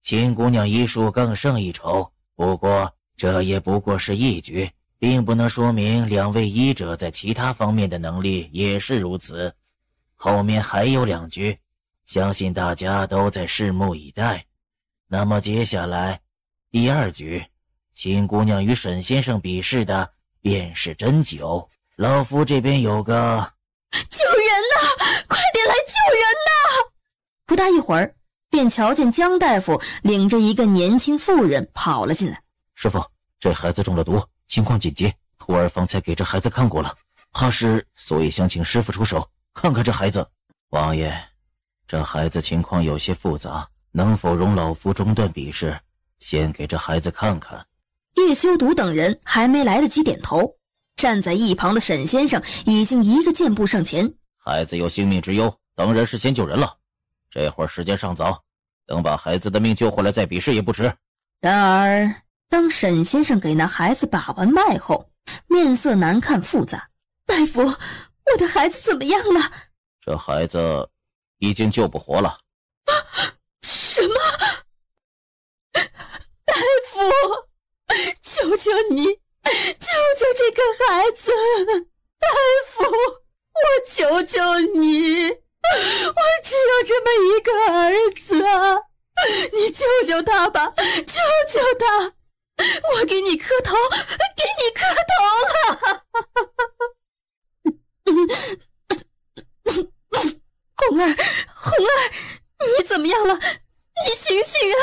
秦姑娘医术更胜一筹，不过这也不过是一局，并不能说明2位医者在其他方面的能力也是如此。后面还有2局，相信大家都在拭目以待。那么接下来第2局，秦姑娘与沈先生比试的便是针灸。老夫这边有个……救人呐！快点来救人呐！不大一会儿，便瞧见江大夫领着一个年轻妇人跑了进来。师傅，这孩子中了毒，情况紧急，徒儿方才给这孩子看过了，怕是，所以想请师傅出手看看这孩子。王爷，这孩子情况有些复杂，能否容老夫中断比试，先给这孩子看看？叶修读等人还没来得及点头，站在一旁的沈先生已经一个箭步上前。孩子有性命之忧，当然是先救人了。这会儿时间尚早，等把孩子的命救回来再比试也不迟。然而当沈先生给那孩子把完脉后，面色难看复杂。大夫，我的孩子怎么样了？这孩子已经救不活了。什么？大夫，求求你，救救这个孩子！大夫，我求求你，我只有这么一个儿子啊！你救救他吧，救救他！我给你磕头，给你磕头了！红儿，红儿，你怎么样了？你醒醒啊！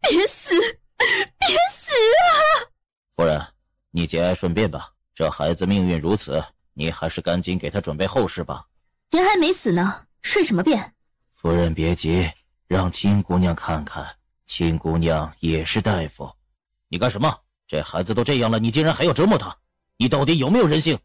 别死，别死啊！夫人，你节哀顺变吧。这孩子命运如此，你还是赶紧给他准备后事吧。人还没死呢，顺什么便？夫人别急，让亲姑娘看看，亲姑娘也是大夫。你干什么？这孩子都这样了，你竟然还要折磨他，你到底有没有人性？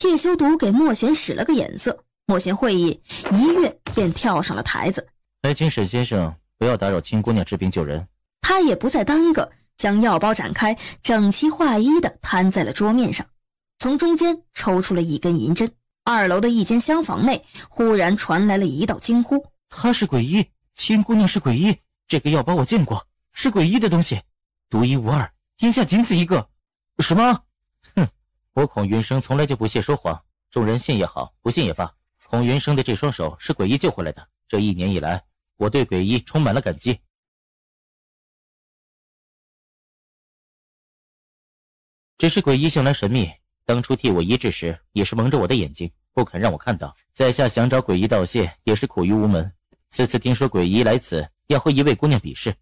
叶修读给莫贤使了个眼色，莫贤会意，一跃便跳上了台子。还请沈先生不要打扰亲姑娘治病救人。他也不再耽搁，将药包展开，整齐划一地摊在了桌面上，从中间抽出了一根银针。2楼的一间厢房内忽然传来了一道惊呼：他是鬼医，亲姑娘是鬼医，这个药包我见过，是鬼医的东西，独一无二，天下仅此一个。什么？哼，我孔云生从来就不屑说谎，众人信也好，不信也罢，孔云生的这双手是鬼医救回来的，这1年以来，我对鬼医充满了感激。只是鬼医向来神秘，当初替我医治时也是蒙着我的眼睛，不肯让我看到。在下想找鬼医道谢，也是苦于无门。此次听说鬼医来此要和一位姑娘比试，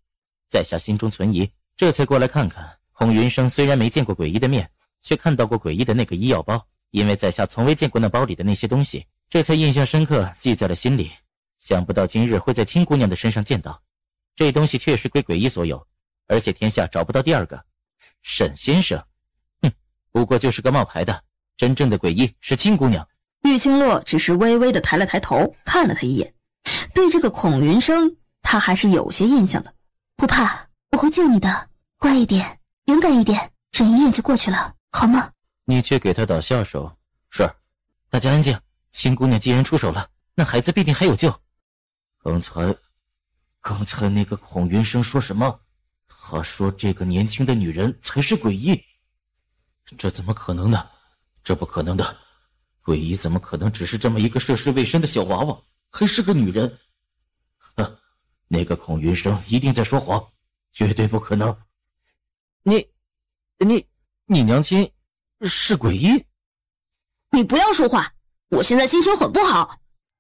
在下心中存疑，这才过来看看。孔云生虽然没见过鬼医的面，却看到过鬼医的那个医药包，因为在下从未见过那包里的那些东西，这才印象深刻，记在了心里。想不到今日会在亲姑娘的身上见到，这东西确实归鬼医所有，而且天下找不到第二个。沈先生，哼，不过就是个冒牌的，真正的鬼医是亲姑娘。玉清洛只是微微地抬了抬头，看了他一眼，对这个孔云生他还是有些印象的。不怕，我会救你的，乖一点，勇敢一点，这一夜就过去了，好吗？你却给他倒下手。是，大家安静，亲姑娘既然出手了，那孩子必定还有救。刚才那个孔云生说什么？他说这个年轻的女人才是鬼医，这怎么可能呢？这不可能的，鬼医怎么可能只是这么一个涉世未深的小娃娃，还是个女人？那个孔云生一定在说谎，绝对不可能。你娘亲是鬼医？你不要说话，我现在心情很不好。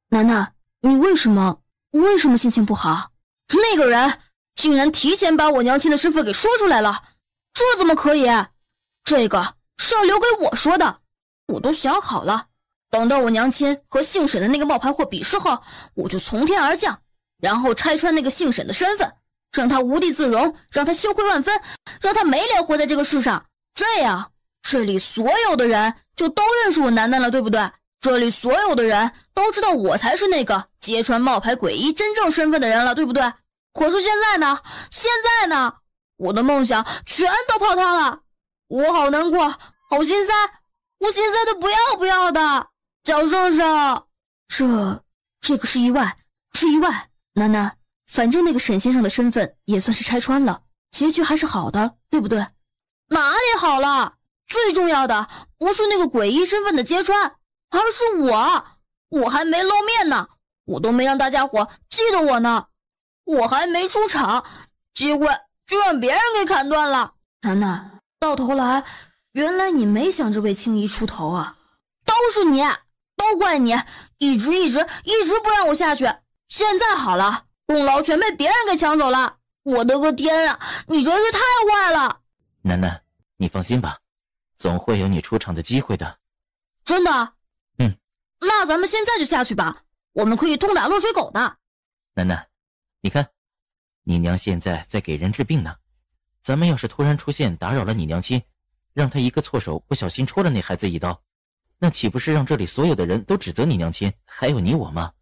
楠楠，你为什么心情不好？那个人竟然提前把我娘亲的身份给说出来了，这怎么可以？这个是要留给我说的，我都想好了，等到我娘亲和姓沈的那个冒牌货比试后，我就从天而降，然后拆穿那个姓沈的身份，让他无地自容，让他羞愧万分，让他没脸活在这个世上。这样这里所有的人就都认识我楠楠了，对不对？这里所有的人都知道我才是那个揭穿冒牌鬼医真正身份的人了，对不对？可是现在呢，我的梦想全都泡汤了，我好难过，好心塞，我心塞的不要的。小圣圣，这个是意外，楠楠，反正那个沈先生的身份也算是拆穿了，结局还是好的，对不对？哪里好了？最重要的不是那个诡异身份的揭穿，而是我还没露面呢，我都没让大家伙记得我呢，我还没出场，机会就让别人给砍断了。楠楠，到头来原来你没想着为青姨出头啊。都是你，都怪你，一直不让我下去，现在好了，功劳全被别人给抢走了，我的个天啊，你真是太坏了。楠楠，你放心吧，总会有你出场的机会的。真的？嗯。那咱们现在就下去吧，我们可以痛打落水狗的。楠楠，你看，你娘现在在给人治病呢，咱们要是突然出现打扰了你娘亲，让她一个错手不小心戳了那孩子一刀，那岂不是让这里所有的人都指责你娘亲，还有你我吗？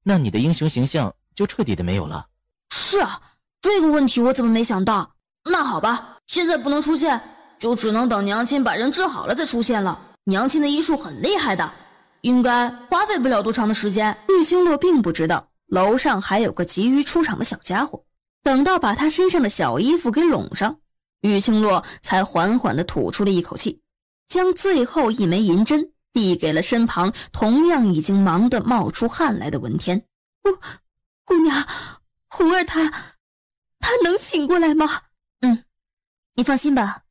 那你的英雄形象就彻底的没有了。是啊，这个问题我怎么没想到？那好吧，现在不能出现，就只能等娘亲把人治好了再出现了。娘亲的医术很厉害的，应该花费不了多长的时间。玉星洛并不知道楼上还有个急于出场的小家伙，等到把他身上的小衣服给拢上，玉星洛才缓缓地吐出了一口气，将最后一枚银针递给了身旁同样已经忙得冒出汗来的文天。姑娘，红儿她能醒过来吗？你放心吧，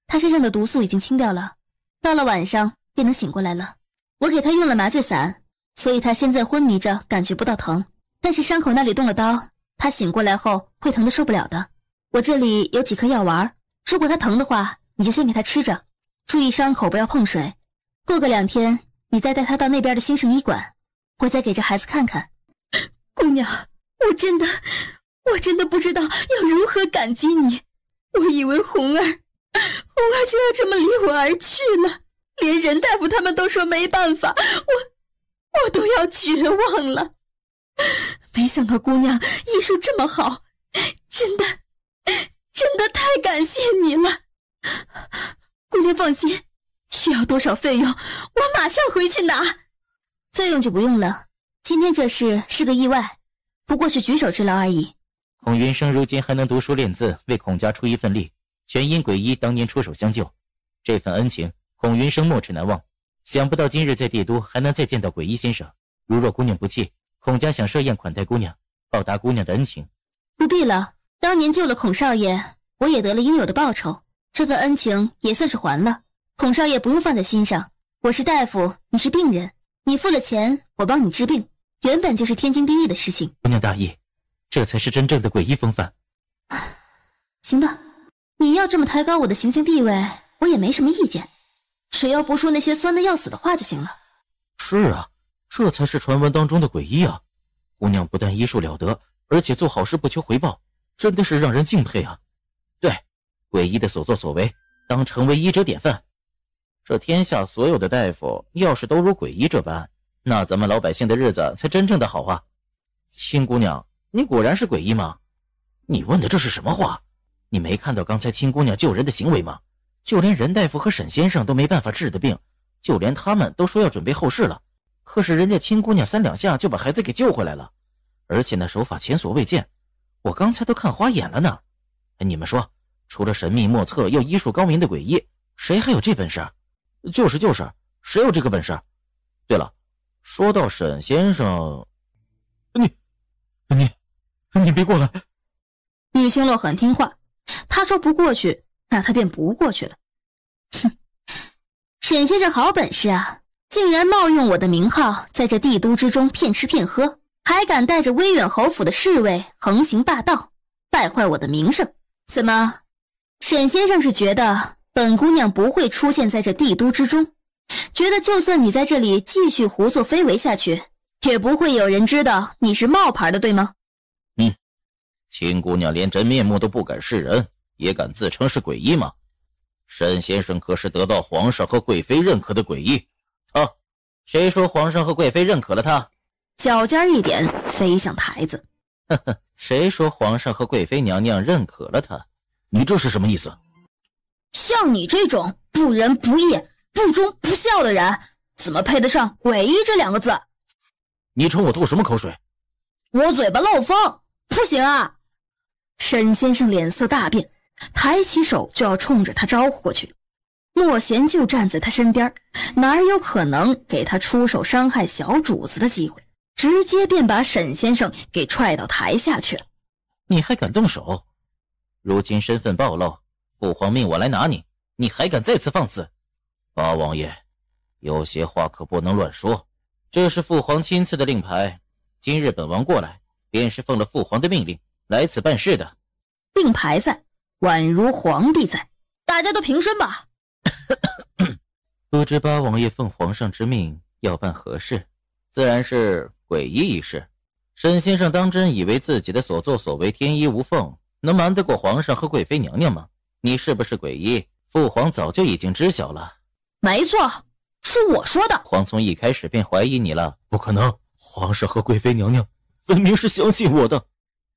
他身上的毒素已经清掉了，到了晚上便能醒过来了。我给他用了麻醉散，所以他现在昏迷着，感觉不到疼，但是伤口那里动了刀，他醒过来后会疼得受不了的。我这里有几颗药丸，如果他疼的话，你就先给他吃着，注意伤口不要碰水。过个2天，你再带他到那边的兴盛医馆，我再给这孩子看看。姑娘，我真的不知道要如何感激你。我以为红儿就要这么离我而去了，连任大夫他们都说没办法，我都要绝望了。没想到姑娘医术这么好，真的太感谢你了。姑娘放心，需要多少费用，我马上回去拿。费用就不用了，今天这事是个意外，不过是举手之劳而已。孔云生如今还能读书练字，为孔家出一份力，全因鬼医当年出手相救，这份恩情孔云生没齿难忘。想不到今日在帝都还能再见到鬼医先生，如若姑娘不弃，孔家想设宴款待姑娘，报答姑娘的恩情。不必了，当年救了孔少爷，我也得了应有的报酬，这份恩情也算是还了。孔少爷不用放在心上，我是大夫，你是病人，你付了钱，我帮你治病，原本就是天经地义的事情。姑娘大义，这才是真正的鬼医风范。行吧，你要这么抬高我的形象地位，我也没什么意见，只要不说那些酸的要死的话就行了。是啊，这才是传闻当中的鬼医啊！姑娘不但医术了得，而且做好事不求回报，真的是让人敬佩啊！对，鬼医的所作所为，当成为医者典范。这天下所有的大夫，要是都如鬼医这般，那咱们老百姓的日子才真正的好啊！亲姑娘，你果然是鬼医吗？你问的这是什么话？你没看到刚才亲姑娘救人的行为吗？就连任大夫和沈先生都没办法治的病，就连他们都说要准备后事了，可是人家亲姑娘3两下就把孩子给救回来了，而且那手法前所未见，我刚才都看花眼了呢。你们说，除了神秘莫测又医术高明的鬼医，谁还有这本事？就是，谁有这个本事？对了，说到沈先生，你别过来。玉星洛很听话，他说不过去，那他便不过去了。哼，沈先生好本事啊，竟然冒用我的名号，在这帝都之中骗吃骗喝，还敢带着威远侯府的侍卫横行霸道，败坏我的名声。怎么，沈先生是觉得本姑娘不会出现在这帝都之中，觉得就算你在这里继续胡作非为下去，也不会有人知道你是冒牌的，对吗？亲姑娘连真面目都不敢示人，也敢自称是鬼医吗？沈先生可是得到皇上和贵妃认可的鬼医。谁说皇上和贵妃认可了他？脚尖一点，飞向台子。谁说皇上和贵妃娘娘认可了他？你这是什么意思？像你这种不仁不义、不忠不孝的人，怎么配得上鬼医这2个字？你冲我吐什么口水？我嘴巴漏风，不行啊！沈先生脸色大变，抬起手就要冲着他招呼过去。莫贤就站在他身边，哪有可能给他出手伤害小主子的机会，直接便把沈先生给踹到台下去了。你还敢动手？如今身份暴露，父皇命我来拿你，你还敢再次放肆？八王爷，有些话可不能乱说，这是父皇亲赐的令牌，今日本王过来，便是奉了父皇的命令来此办事的。令牌在，宛如皇帝在，大家都平身吧。不知八王爷奉皇上之命要办何事？自然是鬼医一事。沈先生当真以为自己的所作所为天衣无缝，能瞒得过皇上和贵妃娘娘吗？你是不是诡异？父皇早就已经知晓了。没错，是我说的。皇从一开始便怀疑你了。不可能，皇上和贵妃娘娘分明是相信我的。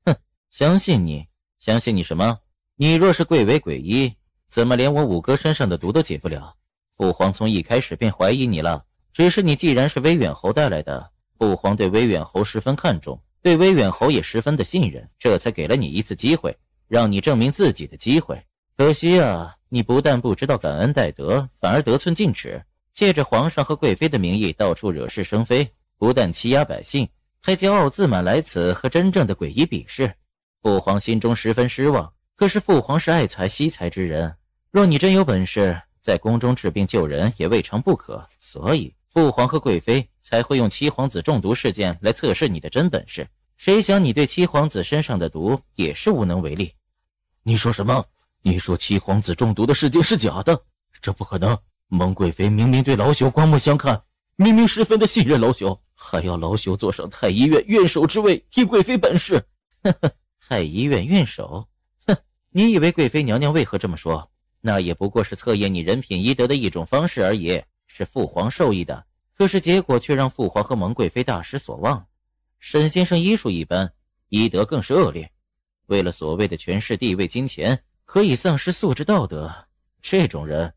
哼，相信你？相信你什么？你若是贵为诡异，怎么连我五哥身上的毒都解不了？父皇从一开始便怀疑你了，只是你既然是威远侯带来的，父皇对威远侯十分看重，对威远侯也十分的信任，这才给了你一次机会，让你证明自己的机会。可惜啊，你不但不知道感恩戴德，反而得寸进尺，借着皇上和贵妃的名义到处惹是生非，不但欺压百姓，还骄傲自满来此和真正的诡异比试。父皇心中十分失望，可是父皇是爱才惜才之人，若你真有本事，在宫中治病救人也未尝不可，所以父皇和贵妃才会用七皇子中毒事件来测试你的真本事。谁想你对七皇子身上的毒也是无能为力。你说什么？你说七皇子中毒的事件是假的？这不可能！蒙贵妃明明对老朽刮目相看，明明十分的信任老朽，还要老朽坐上太医院院守之位，替贵妃办事。呵呵，太医院院守？哼，你以为贵妃娘娘为何这么说？那也不过是测验你人品医德的一种方式而已，是父皇授意的。可是结果却让父皇和蒙贵妃大失所望。沈先生医术一般，医德更是恶劣，为了所谓的权势地位金钱，可以丧失素质道德，这种人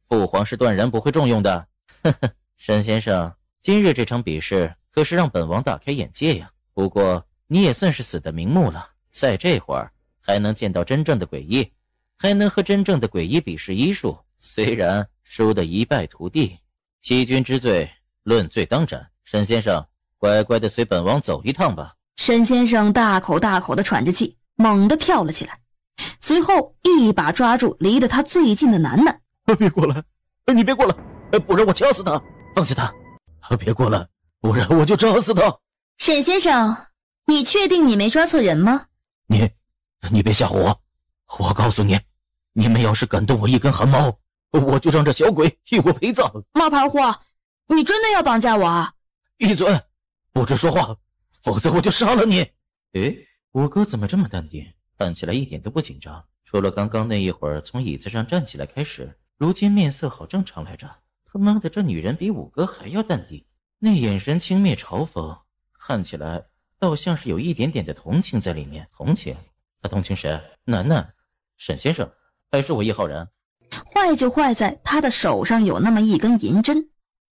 父皇是断然不会重用的。呵呵，沈先生，今日这场比试可是让本王大开眼界呀。不过你也算是死得瞑目了，在这会儿还能见到真正的诡异，还能和真正的诡异比试医术，虽然输得一败涂地。欺君之罪，论罪当斩。沈先生，乖乖的随本王走一趟吧。沈先生大口大口的喘着气，猛地跳了起来，随后一把抓住离得他最近的楠楠。别过来，你别过来，不然我掐死他！放下他！别过来，不然我就扎死他！沈先生，你确定你没抓错人吗？你别吓唬我！我告诉你，你们要是敢动我一根汗毛，我就让这小鬼替我陪葬！冒牌货，你真的要绑架我啊？闭嘴，不准说话，否则我就杀了你！诶，五哥怎么这么淡定，看起来一点都不紧张，除了刚刚那一会儿从椅子上站起来开始，如今面色好正常来着。他妈的，这女人比五哥还要淡定，那眼神轻蔑嘲讽，看起来倒像是有一点点的同情在里面。同情？他同情谁？楠楠？沈先生？还是我1号人？坏就坏在他的手上有那么一根银针，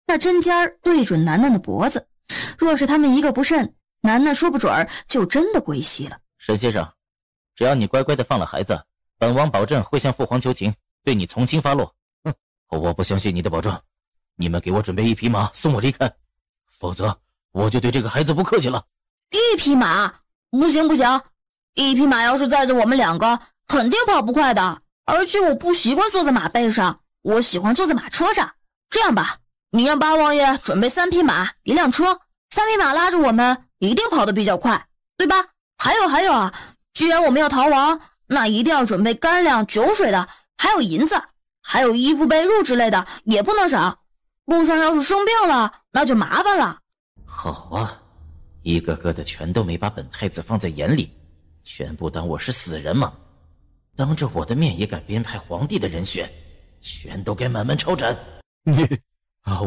那针尖儿对准楠楠的脖子，若是他们一个不慎，楠楠说不准就真的归西了。沈先生，只要你乖乖的放了孩子，本王保证会向父皇求情，对你从轻发落。我不相信你的保证，你们给我准备1匹马送我离开，否则我就对这个孩子不客气了。1匹马？不行不行，1匹马要是载着我们2个，肯定跑不快的。而且我不习惯坐在马背上，我喜欢坐在马车上。这样吧，你让八王爷准备3匹马1辆车，3匹马拉着我们，一定跑得比较快，对吧？还有啊，既然我们要逃亡，那一定要准备干粮、酒水的，还有银子，还有衣服、被褥之类的，也不能少。路上要是生病了，那就麻烦了。好啊，一个个的全都没把本太子放在眼里，全部当我是死人吗？当着我的面也敢编排皇帝的人选，全都该满门抄斩！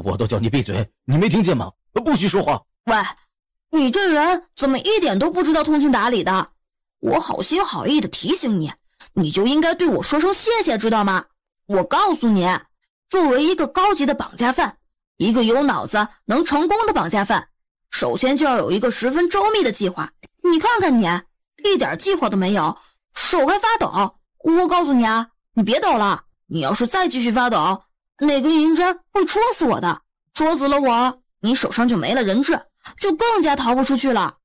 我都叫你闭嘴，你没听见吗？不许说话！喂，你这人怎么一点都不知道通情达理的？我好心好意的提醒你，你就应该对我说声谢谢，知道吗？我告诉你，作为一个高级的绑架犯，一个有脑子能成功的绑架犯，首先就要有一个十分周密的计划。你看看你，一点计划都没有，手还发抖。我告诉你啊，你别抖了，你要是再继续发抖，那根银针会戳死我的，戳死了我，你手上就没了人质，就更加逃不出去了。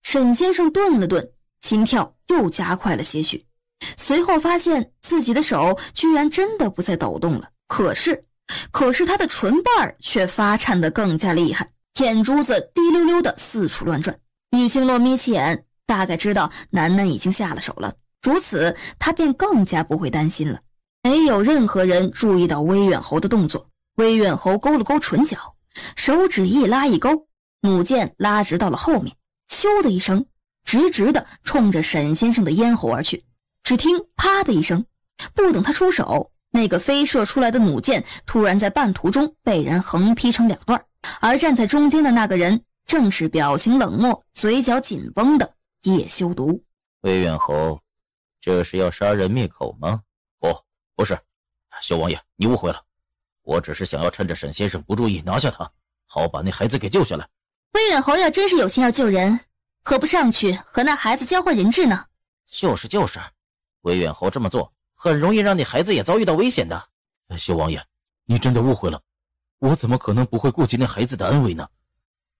沈先生顿了顿，心跳又加快了些许，随后发现自己的手居然真的不再抖动了。可是他的唇瓣却发颤得更加厉害，眼珠子滴溜溜的四处乱转。玉清洛眯起眼，大概知道楠楠已经下了手了，如此他便更加不会担心了。没有任何人注意到威远侯的动作，威远侯勾了勾唇角，手指一拉一勾，弩箭拉直到了后面，咻的一声，直直的冲着沈先生的咽喉而去。只听啪的一声，不等他出手，那个飞射出来的弩箭突然在半途中被人横劈成两段，而站在中间的那个人正是表情冷漠、嘴角紧绷的叶修毒。魏远侯，这是要杀人灭口吗？不是，修王爷，你误会了，我只是想要趁着沈先生不注意拿下他，好把那孩子给救下来。魏远侯要真是有心要救人，何不上去和那孩子交换人质呢？就是，魏远侯这么做很容易让那孩子也遭遇到危险的。修王爷，你真的误会了，我怎么可能不会顾及那孩子的安危呢？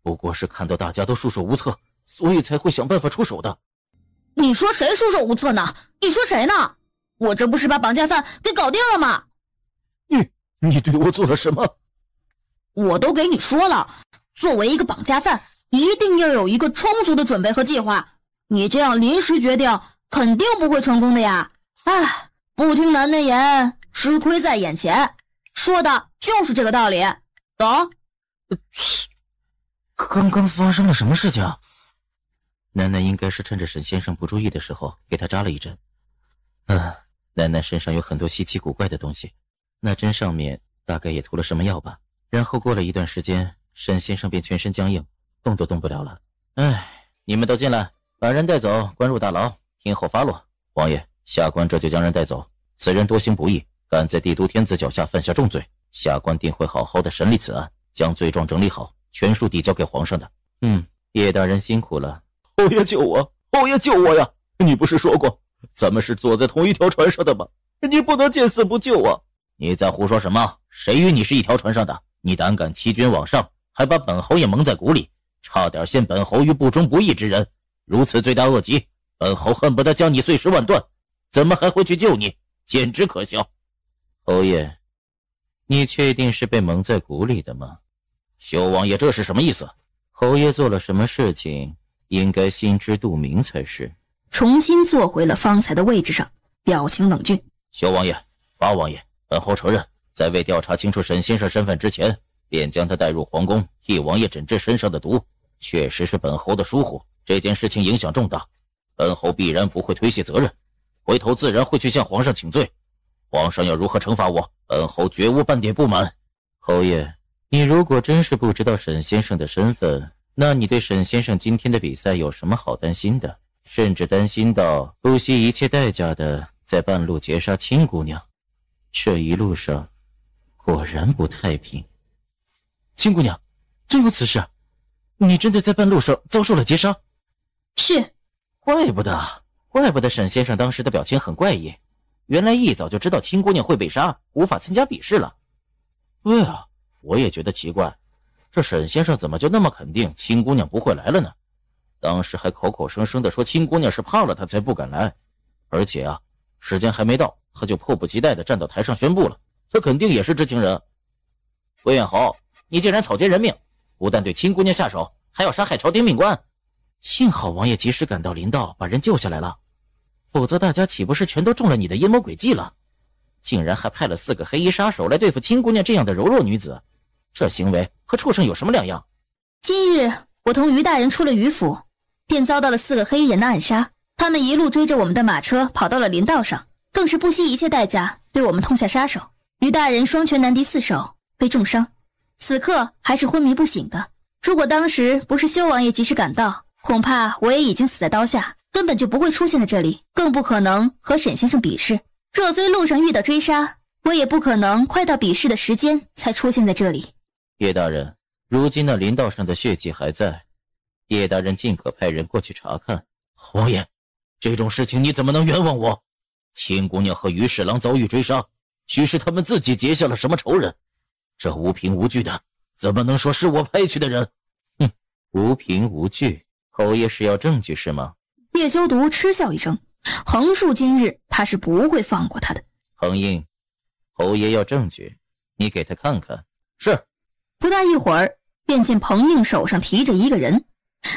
不过是看到大家都束手无策，所以才会想办法出手的。你说谁束手无策呢？你说谁呢？我这不是把绑架犯给搞定了吗？你对我做了什么？我都给你说了，作为一个绑架犯，一定要有一个充足的准备和计划。你这样临时决定，肯定不会成功的呀！哎，不听男人言，吃亏在眼前，说的就是这个道理，懂？刚刚发生了什么事情啊？楠楠应该是趁着沈先生不注意的时候给他扎了一针。楠楠身上有很多稀奇古怪的东西，那针上面大概也涂了什么药吧。然后过了一段时间，沈先生便全身僵硬，动都动不了了。你们都进来，把人带走，关入大牢，听候发落。王爷，下官这就将人带走。此人多行不义，敢在帝都天子脚下犯下重罪，下官定会好好的审理此案，将罪状整理好，全数递交给皇上的。叶大人辛苦了。侯爷救我，侯爷救我呀！你不是说过咱们是坐在同一条船上的吗？你不能见死不救啊！你在胡说什么？谁与你是一条船上的？你胆敢欺君罔上，还把本侯也蒙在鼓里，差点陷本侯于不忠不义之人，如此罪大恶极，本侯恨不得将你碎尸万段，怎么还会去救你？简直可笑！侯爷，你确定是被蒙在鼓里的吗？修王爷，这是什么意思？侯爷做了什么事情，应该心知肚明才是。重新坐回了方才的位置上，表情冷峻。修王爷，八王爷，本侯承认，在未调查清楚沈先生身份之前，便将他带入皇宫替王爷诊治身上的毒，确实是本侯的疏忽。这件事情影响重大，本侯必然不会推卸责任，回头自然会去向皇上请罪。皇上要如何惩罚我，本侯绝无半点不满。侯爷，你如果真是不知道沈先生的身份，那你对沈先生今天的比赛有什么好担心的？甚至担心到不惜一切代价的在半路劫杀亲姑娘，这一路上果然不太平。亲姑娘，真有此事？你真的在半路上遭受了劫杀？是，怪不得沈先生当时的表情很怪异，原来一早就知道亲姑娘会被杀，无法参加比试了。对啊，我也觉得奇怪，这沈先生怎么就那么肯定亲姑娘不会来了呢？当时还口口声声的说亲姑娘是怕了他才不敢来，而且啊，时间还没到，他就迫不及待的站到台上宣布了，他肯定也是知情人。魏远侯，你竟然草菅人命，不但对亲姑娘下手，还要杀害朝廷命官。幸好王爷及时赶到临道，把人救下来了，否则大家岂不是全都中了你的阴谋诡计了？竟然还派了4个黑衣杀手来对付亲姑娘这样的柔弱女子，这行为和畜生有什么两样？今日我同于大人出了于府，便遭到了4个黑衣人的暗杀，他们一路追着我们的马车跑到了林道上，更是不惜一切代价对我们痛下杀手。于大人双拳难敌4手，被重伤，此刻还是昏迷不醒的。如果当时不是修王爷及时赶到，恐怕我也已经死在刀下，根本就不会出现在这里，更不可能和沈先生比试。若非路上遇到追杀，我也不可能快到比试的时间才出现在这里。叶大人，如今那林道上的血迹还在，叶大人尽可派人过去查看。王爷，这种事情你怎么能冤枉我？亲姑娘和于侍郎遭遇追杀，许是他们自己结下了什么仇人，这无凭无据的，怎么能说是我派去的人？哼，无凭无据，侯爷是要证据是吗？叶修毒嗤笑一声，横竖今日他是不会放过他的。彭英，侯爷要证据，你给他看看。是。不大一会儿，便见彭应手上提着一个人，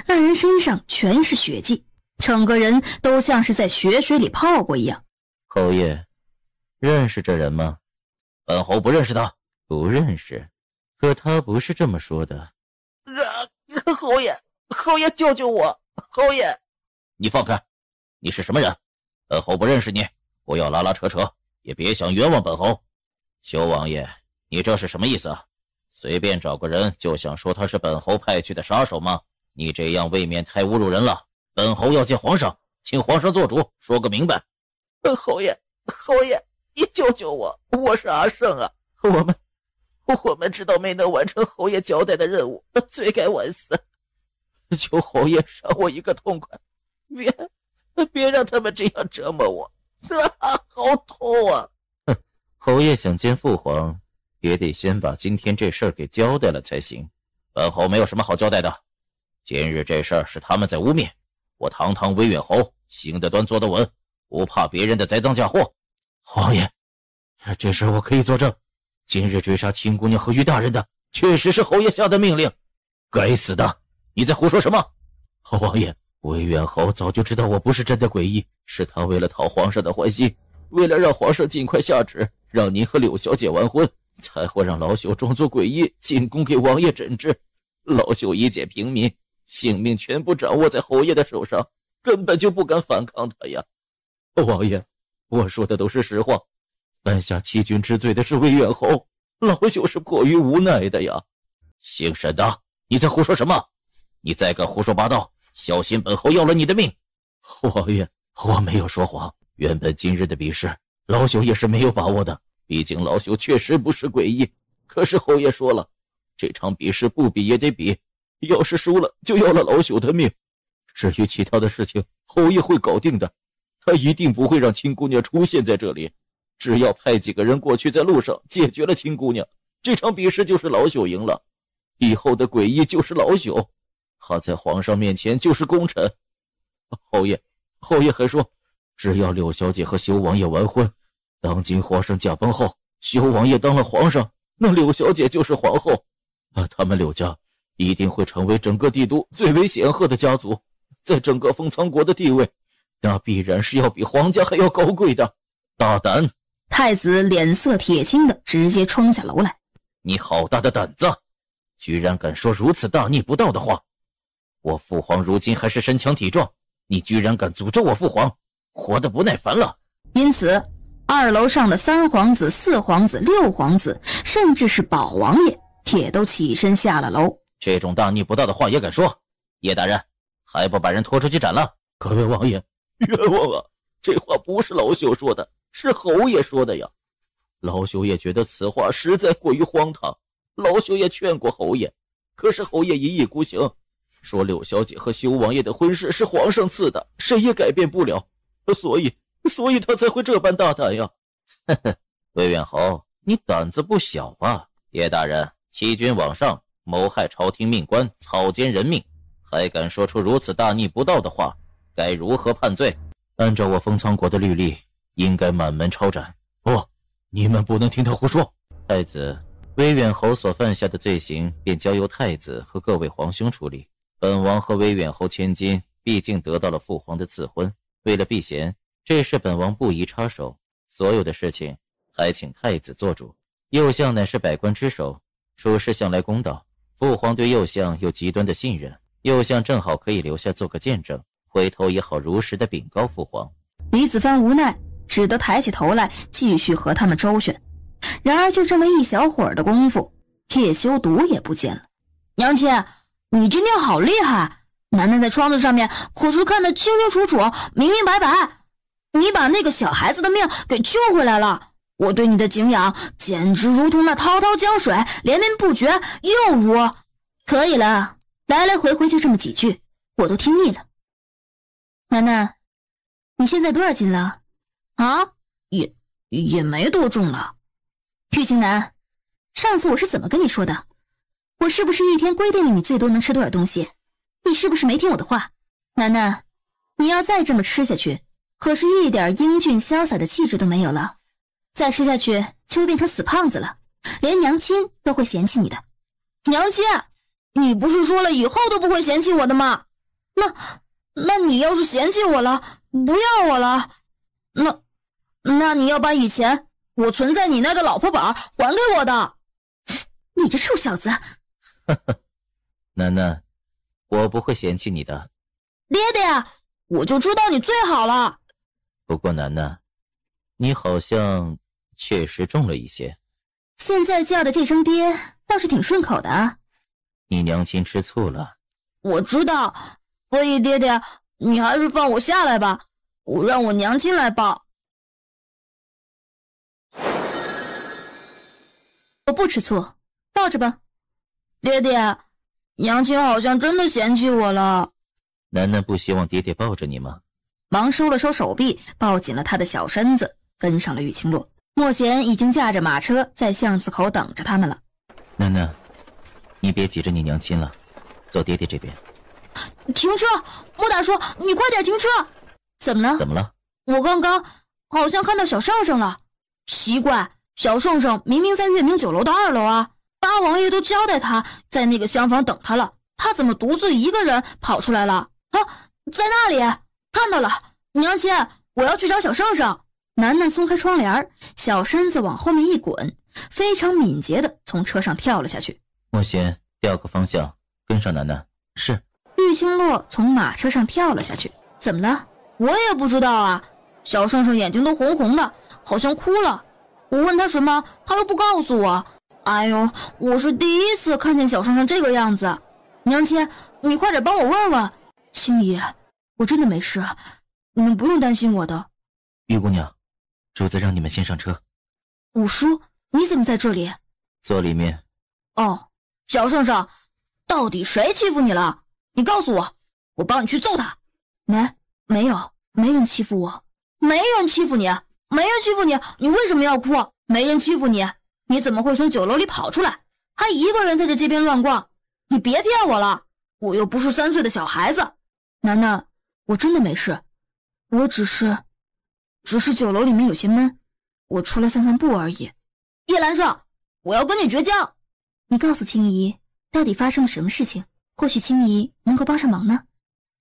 那人身上全是血迹，整个人都像是在血水里泡过一样。侯爷，认识这人吗？本侯不认识他。不认识？可他不是这么说的。侯爷，侯爷救救我！侯爷，你放开！你是什么人？本侯不认识你，不要拉拉扯扯，也别想冤枉本侯。修王爷，你这是什么意思啊？随便找个人就想说他是本侯派去的杀手吗？你这样未免太侮辱人了。本侯要见皇上，请皇上做主，说个明白。侯爷，你救救我！我是阿胜啊，我们知道没能完成侯爷交代的任务，罪该万死。求侯爷赏我一个痛快，别让他们这样折磨我，好痛啊！侯爷想见父皇，也得先把今天这事儿给交代了才行。本侯没有什么好交代的，今日这事儿是他们在污蔑我堂堂威远侯，行得端坐得稳，不怕别人的栽赃嫁祸。皇爷，这事我可以作证，今日追杀秦姑娘和于大人的确实是侯爷下的命令。该死的，你在胡说什么？王爷，威远侯早就知道我不是真的诡异，是他为了讨皇上的欢心，为了让皇上尽快下旨让您和柳小姐完婚，才会让老朽装作诡异进宫给王爷诊治。老朽一介平民，性命全部掌握在侯爷的手上，根本就不敢反抗他呀。王爷，我说的都是实话，犯下欺君之罪的是威远侯，老朽是迫于无奈的呀。姓沈的，你在胡说什么？你再敢胡说八道，小心本侯要了你的命。王爷，我没有说谎，原本今日的比试老朽也是没有把握的，毕竟老朽确实不是诡异。可是侯爷说了，这场比试不比也得比，要是输了就要了老朽的命。至于其他的事情，侯爷会搞定的，他一定不会让秦姑娘出现在这里。只要派几个人过去，在路上解决了秦姑娘，这场比试就是老朽赢了。以后的诡异就是老朽，他在皇上面前就是功臣。侯爷还说，只要柳小姐和修王爷完婚，当今皇上驾崩后，修王爷当了皇上，那柳小姐就是皇后。他们柳家一定会成为整个帝都最为显赫的家族，在整个封苍国的地位，那必然是要比皇家还要高贵的。大胆！太子脸色铁青的直接冲下楼来。你好大的胆子，居然敢说如此大逆不道的话！我父皇如今还是身强体壮，你居然敢诅咒我父皇，活得不耐烦了。因此二楼上的三皇子、四皇子、六皇子，甚至是宝王爷也都起身下了楼。这种大逆不道的话也敢说？叶大人，还不把人拖出去斩了？各位王爷，冤枉啊！这话不是老朽说的，是侯爷说的呀。老朽也觉得此话实在过于荒唐，老朽也劝过侯爷，可是侯爷一意孤行，说柳小姐和修王爷的婚事是皇上赐的，谁也改变不了，所以他才会这般大胆呀。呵呵，魏远侯，你胆子不小吧？叶大人欺君罔上，谋害朝廷命官，草菅人命，还敢说出如此大逆不道的话，该如何判罪？按照我封苍国的律例，应该满门抄斩。你们不能听他胡说。太子，威远侯所犯下的罪行便交由太子和各位皇兄处理。本王和威远侯千金毕竟得到了父皇的赐婚，为了避嫌，这事本王不宜插手，所有的事情还请太子做主。右相乃是百官之首，处事向来公道，父皇对右相有极端的信任，右相正好可以留下做个见证，回头也好如实的禀告父皇。李子帆无奈，只得抬起头来继续和他们周旋。然而就这么一小会儿的功夫，叶修毒也不见了。娘亲，你今天好厉害，楠楠在窗子上面可是看得清清楚楚，明明白白，你把那个小孩子的命给救回来了，我对你的敬仰简直如同那滔滔江水，连绵不绝，又如……可以了，来来回回就这么几句，我都听腻了。楠楠，你现在多少斤了？啊，也没多重了。玉清南，上次我是怎么跟你说的？我是不是一天规定了你最多能吃多少东西？你是不是没听我的话？楠楠，你要再这么吃下去，可是一点英俊潇洒的气质都没有了。再吃下去就会变成死胖子了，连娘亲都会嫌弃你的。娘亲，你不是说了以后都不会嫌弃我的吗？那你要是嫌弃我了，不要我了，那你要把以前我存在你那个老婆本还给我的。你这臭小子！楠楠，我不会嫌弃你的。爹爹，我就知道你最好了。不过楠楠，你好像确实重了一些。现在叫的这声爹倒是挺顺口的啊。你娘亲吃醋了。我知道，所以爹爹，你还是放我下来吧，我让我娘亲来抱。我不吃醋，抱着吧。爹爹，娘亲好像真的嫌弃我了。楠楠不希望爹爹抱着你吗？忙收了收手臂，抱紧了他的小身子，跟上了玉清洛。莫贤已经驾着马车在巷子口等着他们了。楠楠，你别急着你娘亲了，走爹爹这边。停车！莫大叔，你快点停车！怎么了？怎么了？我刚刚好像看到小圣圣了。奇怪，小圣圣明明在月明酒楼的2楼啊，八王爷都交代他在那个厢房等他了，他怎么独自一个人跑出来了？啊，在那里，看到了。娘亲，我要去找小圣圣。楠楠松开窗帘，小身子往后面一滚，非常敏捷地从车上跳了下去。莫贤，调个方向，跟上楠楠。是。玉清洛从马车上跳了下去。怎么了？我也不知道啊，小圣圣眼睛都红红的，好像哭了。我问他什么，他又不告诉我。哎呦，我是第一次看见小圣圣这个样子。娘亲，你快点帮我问问。青姨，我真的没事，你们不用担心我的。玉姑娘，主子让你们先上车。五叔，你怎么在这里？坐里面。哦，小圣圣，到底谁欺负你了？你告诉我，我帮你去揍他。没有，没人欺负我。没人欺负你？没人欺负你，你为什么要哭？没人欺负你，你怎么会从酒楼里跑出来，还一个人在这街边乱逛？你别骗我了，我又不是3岁的小孩子。楠楠，我真的没事，我只是酒楼里面有些闷，我出来散散步而已。叶兰胜，我要跟你绝交。你告诉青姨，到底发生了什么事情？或许青姨能够帮上忙呢。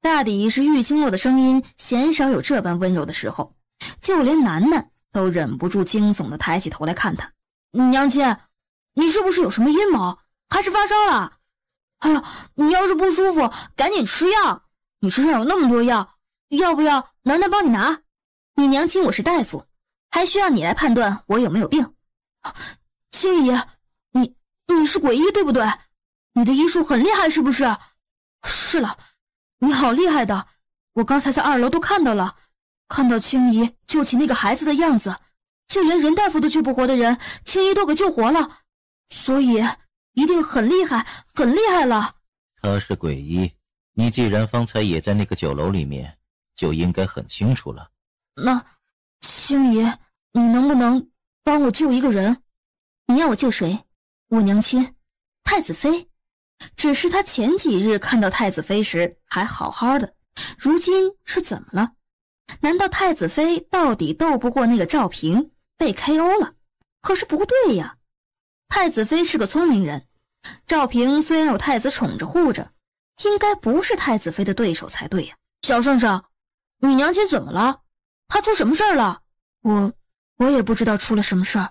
大抵是玉清洛的声音鲜少有这般温柔的时候，就连楠楠都忍不住惊悚地抬起头来看他。娘亲，你是不是有什么阴谋，还是发烧了？哎呀，你要是不舒服，赶紧吃药。你身上有那么多药，要不要楠楠帮你拿？你娘亲我是大夫，还需要你来判断我有没有病。青姨，你是鬼医对不对？你的医术很厉害是不是？是了，你好厉害的，我刚才在2楼都看到了，看到青姨救起那个孩子的样子，就连任大夫都救不活的人，青姨都给救活了，所以一定很厉害，很厉害了。他是鬼医，你既然方才也在那个酒楼里面，就应该很清楚了。那青姨，你能不能帮我救一个人？你要我救谁？我娘亲太子妃。只是他前几日看到太子妃时还好好的，如今是怎么了？难道太子妃到底斗不过那个赵平，被 KO 了？可是不对呀，太子妃是个聪明人，赵平虽然有太子宠着护着，应该不是太子妃的对手才对呀。小圣圣，你娘亲怎么了？她出什么事儿了？我也不知道出了什么事儿。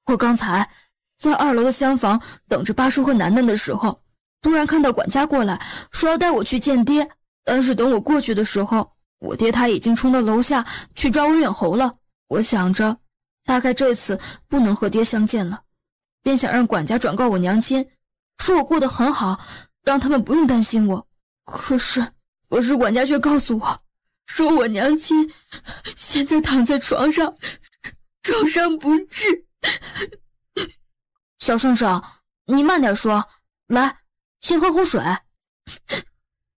我刚才在2楼的厢房等着八叔和楠楠的时候，突然看到管家过来说要带我去见爹，但是等我过去的时候，我爹他已经冲到楼下去抓文远侯了。我想着大概这次不能和爹相见了，便想让管家转告我娘亲，说我过得很好，让他们不用担心我。可是管家却告诉我，说我娘亲现在躺在床上，重伤不治。小圣圣，你慢点说，来，先喝口水。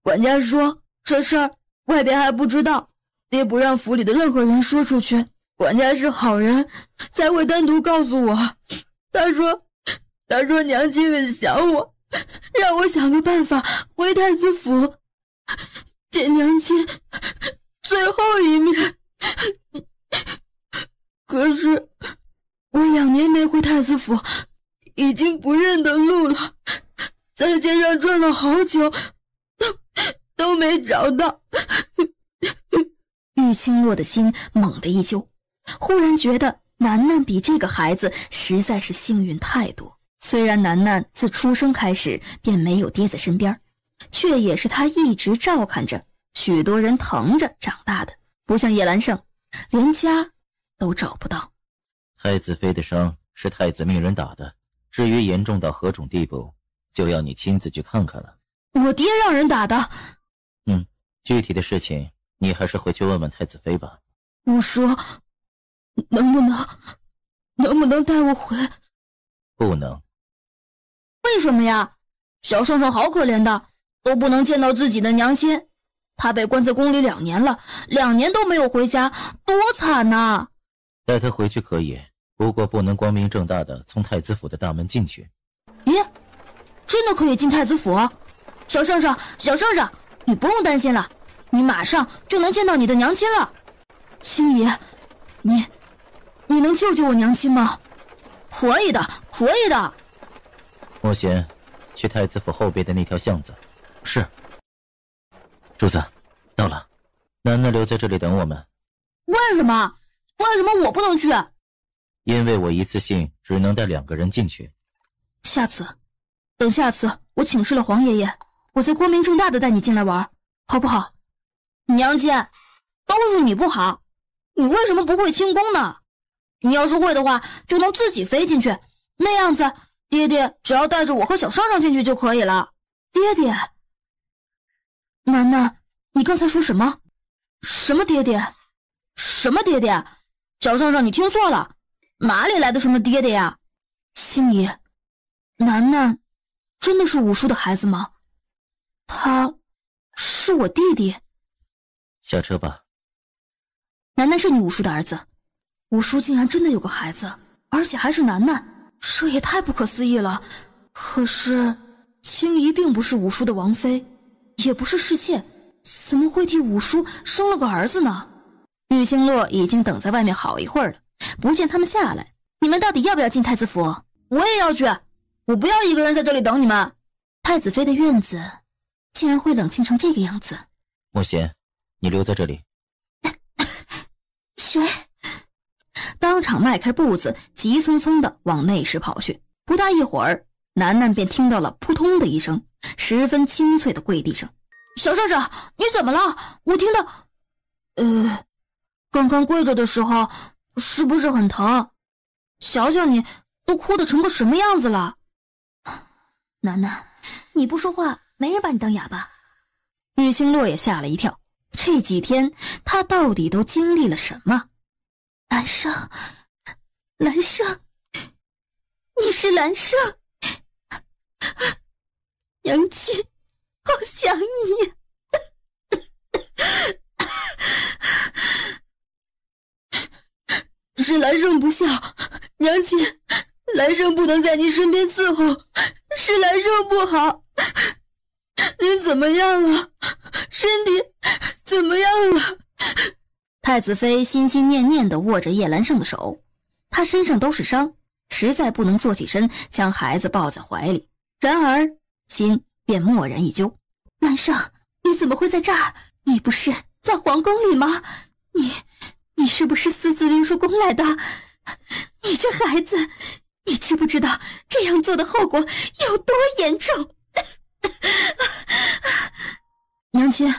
管家说这事儿外边还不知道，爹不让府里的任何人说出去。管家是好人，才会单独告诉我。他说娘亲很想我，让我想个办法回太子府见娘亲最后一面。可是我2年没回太子府，已经不认得路了，在街上转了好久，都没找到。玉清洛的心猛地一揪，忽然觉得楠楠比这个孩子实在是幸运太多。虽然楠楠自出生开始便没有爹在身边，却也是他一直照看着，许多人疼着长大的，不像叶兰胜，连家都找不到。太子妃的伤是太子命人打的，至于严重到何种地步，就要你亲自去看看了。我爹让人打的。具体的事情你还是回去问问太子妃吧。我说，能不能带我回？不能。为什么呀？小圣圣好可怜的，都不能见到自己的娘亲。他被关在宫里2年了，2年都没有回家，多惨呐！带他回去可以，不过不能光明正大的从太子府的大门进去。咦，真的可以进太子府？小圣圣，你不用担心了，你马上就能见到你的娘亲了。星爷，你能救救我娘亲吗？可以的。莫贤，去太子府后边的那条巷子。是。主子，到了，楠楠留在这里等我们。为什么我不能去？因为我一次性只能带2个人进去。等下次我请示了黄爷爷，我再光明正大的带你进来玩，好不好？娘亲，都是你不好，你为什么不会轻功呢？你要是会的话，就能自己飞进去，那样子爹爹只要带着我和小上上进去就可以了。爹爹，楠楠，你刚才说什么？什么爹爹？小上上，你听错了，哪里来的什么爹爹呀？星姨，楠楠真的是武叔的孩子吗？他是我弟弟。下车吧。楠楠是你武叔的儿子，武叔竟然真的有个孩子，而且还是楠楠，这也太不可思议了。可是青姨并不是武叔的王妃，也不是侍妾，怎么会替武叔生了个儿子呢？玉清洛已经等在外面好一会儿了，不见他们下来。你们到底要不要进太子府？我也要去，我不要一个人在这里等你们。太子妃的院子竟然会冷清成这个样子。莫贤，你留在这里。谁？当场迈开步子，急匆匆地往内室跑去。不大一会儿，楠楠便听到了扑通的一声，十分清脆的跪地声。小上上，你怎么了？我听到……刚刚跪着的时候，是不是很疼？想想你都哭得成个什么样子了。楠楠，你不说话，没人把你当哑巴。玉清洛也吓了一跳，这几天他到底都经历了什么？兰生，你是兰生，娘亲，好想你。是兰生不孝，娘亲，兰生不能在你身边伺候，是兰生不好。您怎么样了？身体怎么样了？太子妃心心念念地握着叶兰胜的手，她身上都是伤，实在不能坐起身将孩子抱在怀里，然而心便蓦然一揪。兰胜，你怎么会在这儿？你不是在皇宫里吗？你是不是私自溜出宫来的？你这孩子，你知不知道这样做的后果有多严重？娘亲，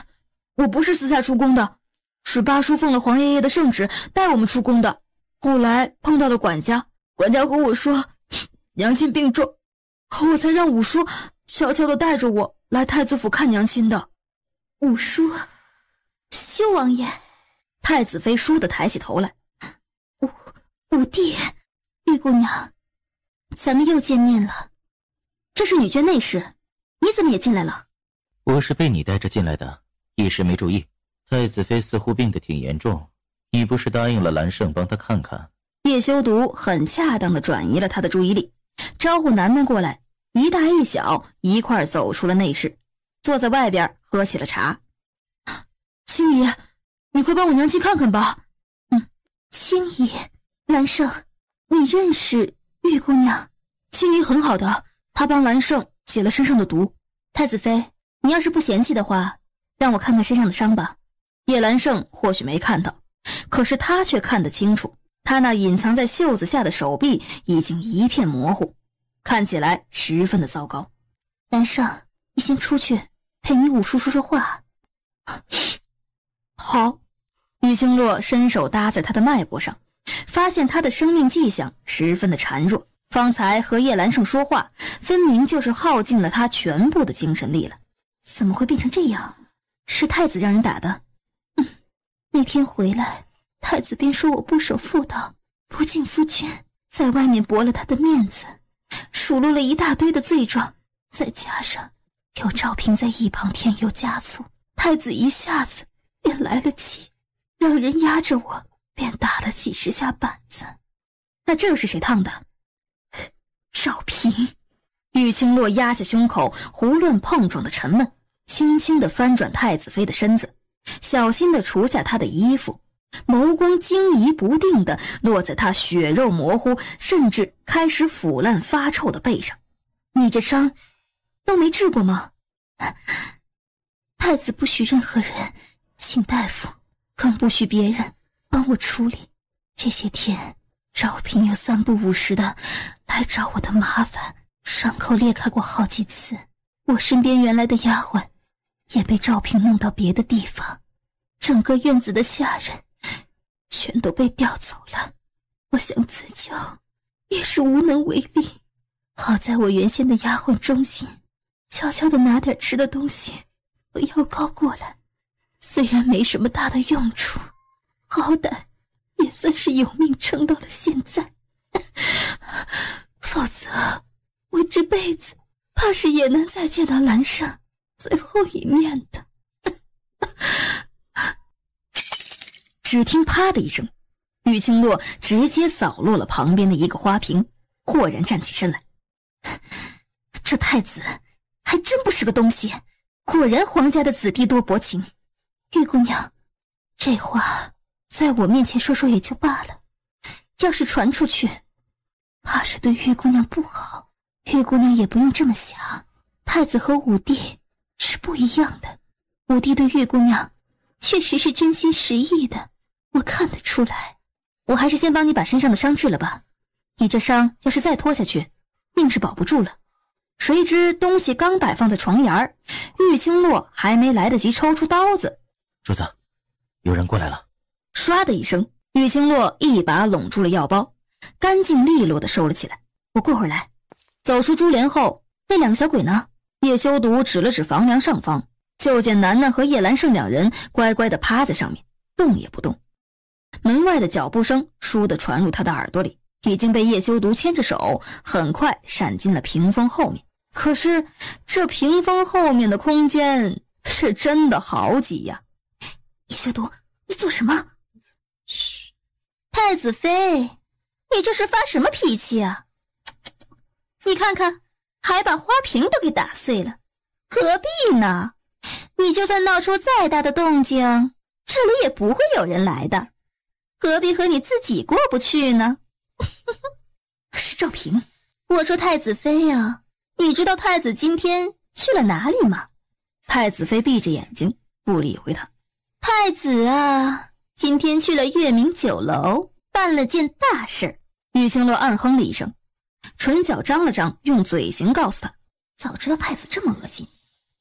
我不是私下出宫的，是八叔奉了皇爷爷的圣旨带我们出宫的。后来碰到了管家和我说娘亲病重，我才让五叔悄悄地带着我来太子府看娘亲的。五叔，修王爷。太子妃倏地抬起头来，五弟，玉姑娘，咱们又见面了。这是女眷内侍，你怎么也进来了？我是被你带着进来的，一时没注意。太子妃似乎病得挺严重，你不是答应了兰胜帮她看看？叶修读很恰当地转移了他的注意力，招呼楠楠过来，一大一小一块走出了内室，坐在外边喝起了茶。青姨，你快帮我娘亲看看吧。青姨，兰胜，你认识玉姑娘？青姨很好的，她帮兰胜解了身上的毒。太子妃，你要是不嫌弃的话，让我看看身上的伤吧。叶兰胜或许没看到，可是他却看得清楚，他那隐藏在袖子下的手臂已经一片模糊，看起来十分的糟糕。兰胜，你先出去，陪你五叔说说话。好。玉清洛伸手搭在他的脉搏上，发现他的生命迹象十分的孱弱，方才和叶兰胜说话分明就是耗尽了他全部的精神力了。怎么会变成这样？是太子让人打的。那天回来，太子便说我不守妇道，不敬夫君，在外面驳了他的面子，数落了一大堆的罪状，再加上有赵平在一旁添油加醋，太子一下子便来了气，让人压着我，便打了几十下板子。那这是谁烫的？赵平。玉清洛压下胸口胡乱碰撞的沉闷，轻轻地翻转太子妃的身子，小心地除下她的衣服，眸光惊疑不定地落在她血肉模糊甚至开始腐烂发臭的背上。你这伤都没治过吗？太子不许任何人请大夫，更不许别人帮我处理。这些天赵平又三不五时的来找我的麻烦，伤口裂开过好几次，我身边原来的丫鬟也被赵平弄到别的地方，整个院子的下人全都被调走了。我想自救也是无能为力，好在我原先的丫鬟忠心，悄悄地拿点吃的东西和药膏过来，虽然没什么大的用处，好歹也算是有命撑到了现在。否则我这辈子怕是也难再见到兰生最后一面的。只听啪的一声，玉清洛直接扫落了旁边的一个花瓶，豁然站起身来。这太子还真不是个东西，果然皇家的子弟多薄情。玉姑娘，这话在我面前说说也就罢了，要是传出去，怕是对玉姑娘不好。玉姑娘也不用这么想，太子和武帝是不一样的，武帝对玉姑娘确实是真心实意的，我看得出来。我还是先帮你把身上的伤治了吧，你这伤要是再拖下去，命是保不住了。谁知东西刚摆放在床沿儿，玉清洛还没来得及抽出刀子，主子，有人过来了。唰的一声，玉清洛一把拢住了药包，干净利落地收了起来。我过会儿来。走出珠帘后，那两个小鬼呢？叶修毒指了指房梁上方，就见楠楠和叶兰胜两人乖乖地趴在上面，动也不动。门外的脚步声倏地传入他的耳朵里，已经被叶修毒牵着手，很快闪进了屏风后面。可是这屏风后面的空间是真的好挤呀！叶修毒，你做什么？嘘，太子妃，你这是发什么脾气啊？你看看，还把花瓶都给打碎了，何必呢？你就算闹出再大的动静，这里也不会有人来的，何必和你自己过不去呢？是赵平。我说太子妃啊，你知道太子今天去了哪里吗？太子妃闭着眼睛不理会他。太子啊，今天去了月明酒楼，办了件大事。玉清洛暗哼了一声，唇角张了张，用嘴型告诉他，早知道太子这么恶心，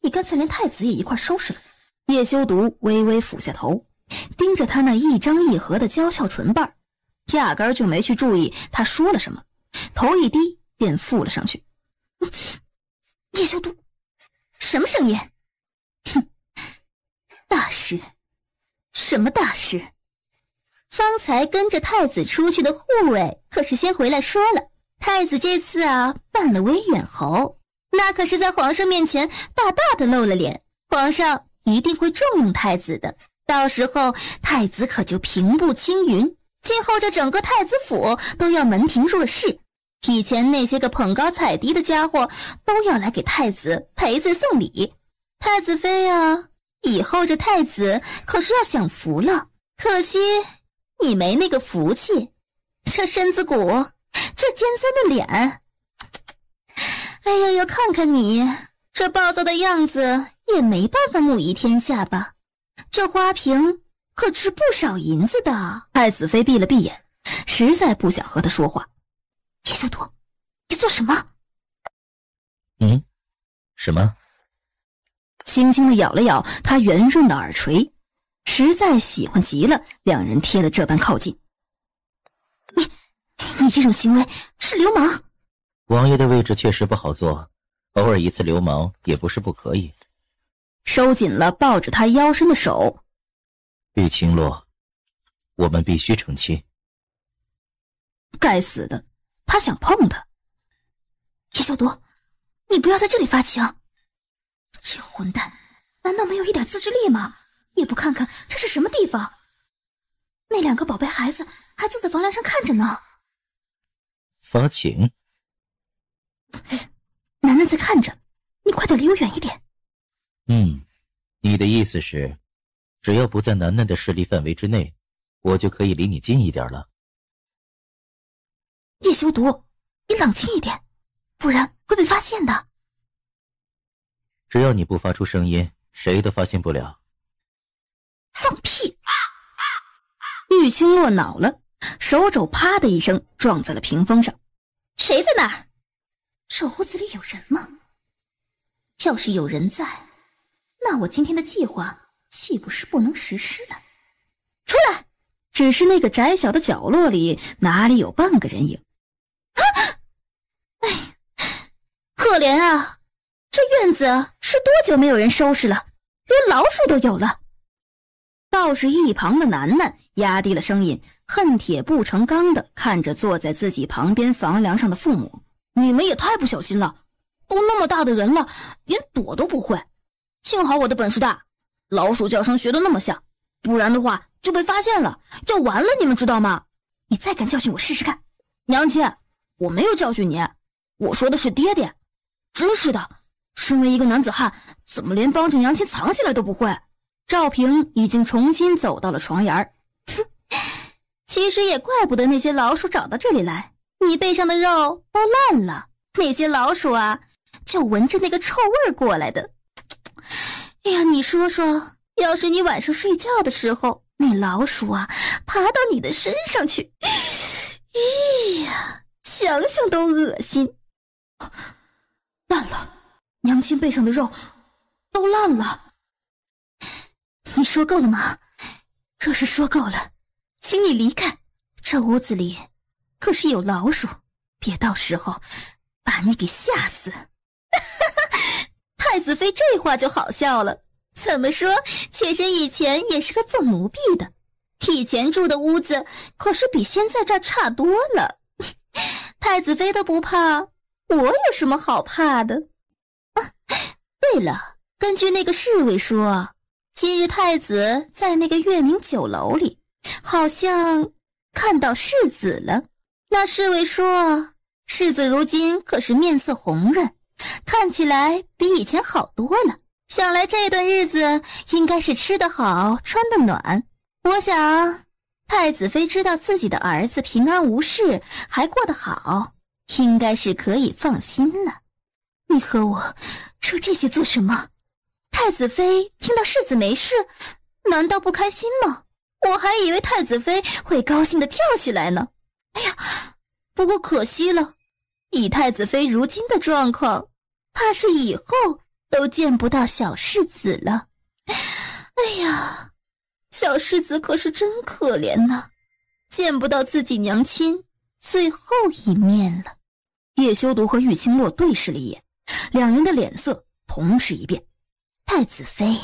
你干脆连太子也一块收拾了。叶修毒微微俯下头，盯着他那一张一合的娇俏唇瓣，压根儿就没去注意他说了什么，头一低便附了上去。叶修毒，什么声音？哼，大事。什么大事？方才跟着太子出去的护卫可是先回来说了，太子这次啊扮了威远侯，那可是在皇上面前大大的露了脸，皇上一定会重用太子的，到时候太子可就平步青云，今后这整个太子府都要门庭若市，以前那些个捧高踩低的家伙都要来给太子赔罪送礼。太子妃啊，以后这太子可是要享福了，可惜你没那个福气，这身子骨，这尖酸的脸，哎呀呀，看看你这暴躁的样子，也没办法母仪天下吧？这花瓶可值不少银子的。太子妃闭了闭眼，实在不想和他说话。叶修毒，你做什么？什么？轻轻地咬了咬他圆润的耳垂，实在喜欢极了两人贴得这般靠近。你这种行为是流氓。王爷的位置确实不好坐，偶尔一次流氓也不是不可以。收紧了抱着他腰身的手。玉青洛，我们必须成亲。该死的，他想碰他。叶小铎，你不要在这里发情。这混蛋难道没有一点自制力吗？也不看看这是什么地方。那两个宝贝孩子还坐在房梁上看着呢。发情？楠楠在看着，你快点离我远一点。你的意思是，只要不在楠楠的势力范围之内，我就可以离你近一点了。叶修毒，你冷静一点，不然会被发现的。只要你不发出声音，谁都发现不了。放屁！玉清洛恼了，手肘啪的一声撞在了屏风上。谁在那儿？这屋子里有人吗？要是有人在，那我今天的计划岂不是不能实施了？出来！只是那个窄小的角落里哪里有半个人影？哎，可怜啊！这院子是多久没有人收拾了，连老鼠都有了。倒是一旁的楠楠压低了声音，恨铁不成钢的看着坐在自己旁边房梁上的父母。你们也太不小心了，都那么大的人了，连躲都不会。幸好我的本事大，老鼠叫声学得那么像，不然的话就被发现了，要完了，你们知道吗？你再敢教训我试试看。娘亲，我没有教训你，我说的是爹爹。真是的，身为一个男子汉，怎么连帮着娘亲藏起来都不会？赵平已经重新走到了床沿。其实也怪不得那些老鼠找到这里来，你背上的肉都烂了，那些老鼠啊，就闻着那个臭味过来的。哎呀，你说说，要是你晚上睡觉的时候，那老鼠啊爬到你的身上去，哎呀，想想都恶心。烂了，娘亲背上的肉都烂了。你说够了吗？若是说够了，请你离开，这屋子里可是有老鼠，别到时候把你给吓死。太子妃这话就好笑了，怎么说妾身以前也是个做奴婢的，以前住的屋子可是比现在这儿差多了。太子妃都不怕，我有什么好怕的？啊，对了，根据那个侍卫说，今日太子在那个月明酒楼里好像看到世子了。那侍卫说，世子如今可是面色红润，看起来比以前好多了，想来这段日子应该是吃得好穿得暖。我想太子妃知道自己的儿子平安无事还过得好，应该是可以放心了。你和我说这些做什么？太子妃听到世子没事，难道不开心吗？我还以为太子妃会高兴地跳起来呢。哎呀，不过可惜了，以太子妃如今的状况，怕是以后都见不到小世子了。哎呀，小世子可是真可怜呐，见不到自己娘亲最后一面了。叶修毒和玉清洛对视了一眼，两人的脸色同时一变。太子妃，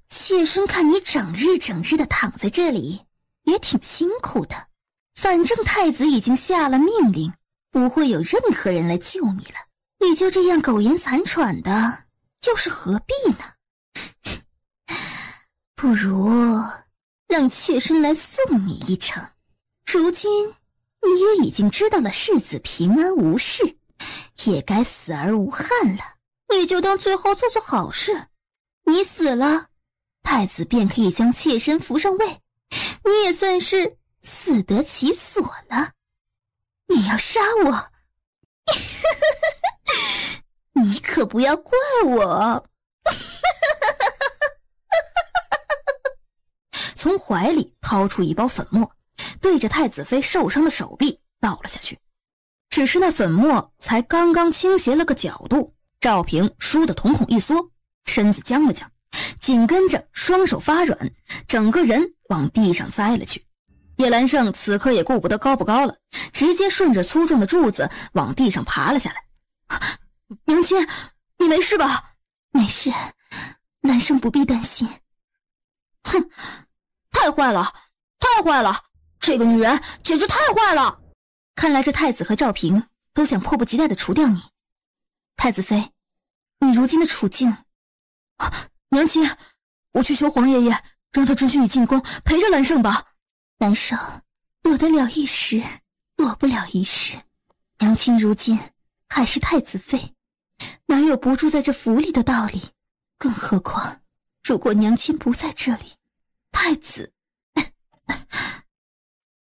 妾身看你整日的躺在这里，也挺辛苦的。反正太子已经下了命令，不会有任何人来救你了。你就这样苟延残喘的，又是何必呢？不如让妾身来送你一程。如今你也已经知道了世子平安无事，也该死而无憾了。你就当最后做做好事。你死了，太子便可以将妾身扶上位，你也算是死得其所了。你要杀我，你可不要怪我。从怀里掏出一包粉末，对着太子妃受伤的手臂倒了下去。只是那粉末才刚刚倾斜了个角度，赵平倏地瞳孔一缩，身子僵了僵，紧跟着双手发软，整个人往地上栽了去。叶兰胜此刻也顾不得高不高了，直接顺着粗壮的柱子往地上爬了下来。娘亲，你没事吧？没事，兰胜不必担心。哼，太坏了，太坏了！这个女人简直太坏了！看来这太子和赵平都想迫不及待地除掉你。太子妃，你如今的处境……娘亲，我去求皇爷爷，让他准许你进宫陪着兰胜吧。兰胜，躲得了一时，躲不了一世。娘亲如今还是太子妃，哪有不住在这府里的道理？更何况，如果娘亲不在这里，太子……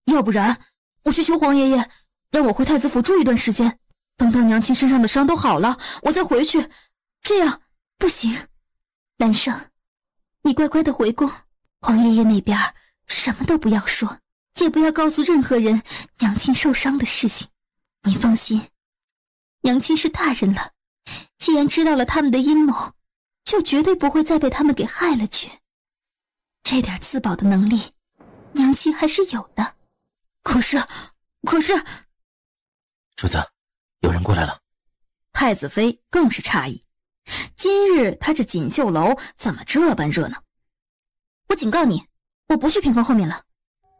要不然，我去求皇爷爷，让我回太子府住一段时间，等到娘亲身上的伤都好了，我再回去。这样不行，兰胜，你乖乖的回宫，皇爷爷那边什么都不要说，也不要告诉任何人娘亲受伤的事情。你放心，娘亲是大人了，既然知道了他们的阴谋，就绝对不会再被他们给害了去。这点自保的能力，娘亲还是有的。可是，主子，有人过来了。太子妃更是诧异，今日他这锦绣楼怎么这般热闹？我警告你，我不去屏风后面了。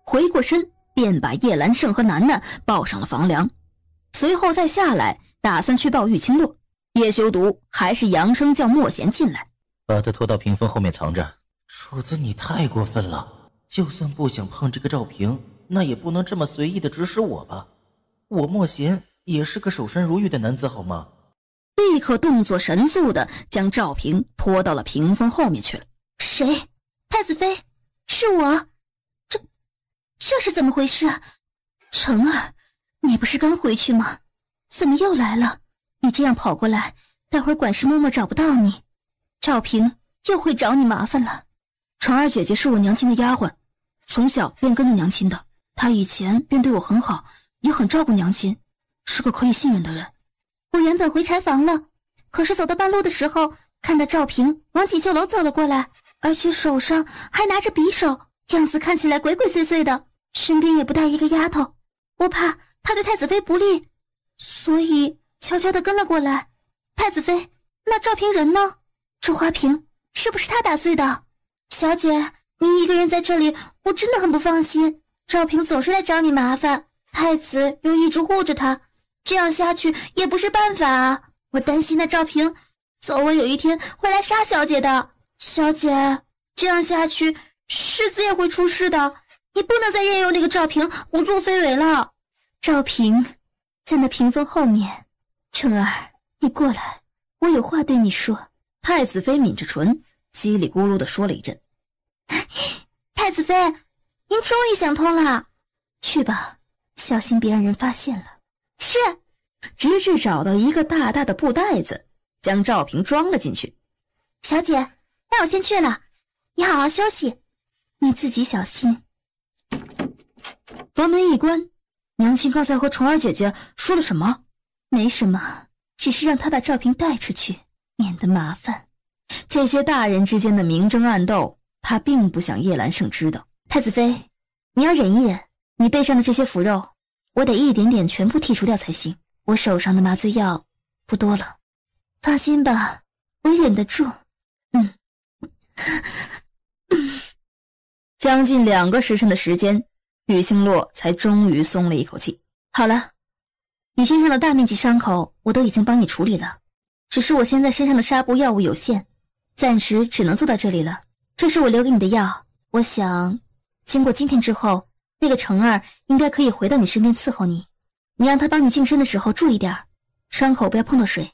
回过身便把叶兰胜和楠楠抱上了房梁，随后再下来打算去抱玉清乐。叶修毒还是扬声叫莫贤进来，把他拖到屏风后面藏着。主子，你太过分了，就算不想碰这个赵平，那也不能这么随意的指使我吧。我莫贤也是个守身如玉的男子好吗？立刻动作神速的将赵平拖到了屏风后面去了。谁？太子妃，是我。这是怎么回事？成儿，你不是刚回去吗？怎么又来了？你这样跑过来，待会儿管事嬷嬷找不到你，赵平又会找你麻烦了。成儿姐姐是我娘亲的丫鬟，从小便跟着娘亲的，她以前便对我很好，也很照顾娘亲，是个可以信任的人。我原本回柴房了，可是走到半路的时候，看到赵平往锦绣楼走了过来，而且手上还拿着匕首，样子看起来鬼鬼祟祟的，身边也不带一个丫头，我怕他对太子妃不利，所以悄悄地跟了过来。太子妃，那赵平人呢？周华平是不是他打碎的？小姐，您一个人在这里，我真的很不放心。赵平总是来找你麻烦，太子又一直护着他，这样下去也不是办法啊！我担心那赵平早晚有一天会来杀小姐的。小姐，这样下去，世子也会出事的。你不能再任由那个赵平胡作非为了。赵平在那屏风后面，成儿，你过来，我有话对你说。太子妃抿着唇，叽里咕噜地说了一阵。太子妃，您终于想通了。去吧，小心别让人发现了。是。直至找到一个大大的布袋子，将赵平装了进去。小姐，那我先去了，你好好休息，你自己小心。房门一关，娘亲刚才和虫儿姐姐说了什么？没什么，只是让她把赵平带出去，免得麻烦。这些大人之间的明争暗斗，她并不想叶兰胜知道。太子妃，你要忍一忍，你背上的这些符肉，我得一点点全部剔除掉才行。我手上的麻醉药不多了，放心吧，我忍得住。将近2个时辰的时间，玉清洛才终于松了一口气。好了，你身上的大面积伤口我都已经帮你处理了，只是我现在身上的纱布药物有限，暂时只能做到这里了。这是我留给你的药，我想经过今天之后，那个成儿应该可以回到你身边伺候你。你让他帮你净身的时候注意点，伤口不要碰到水。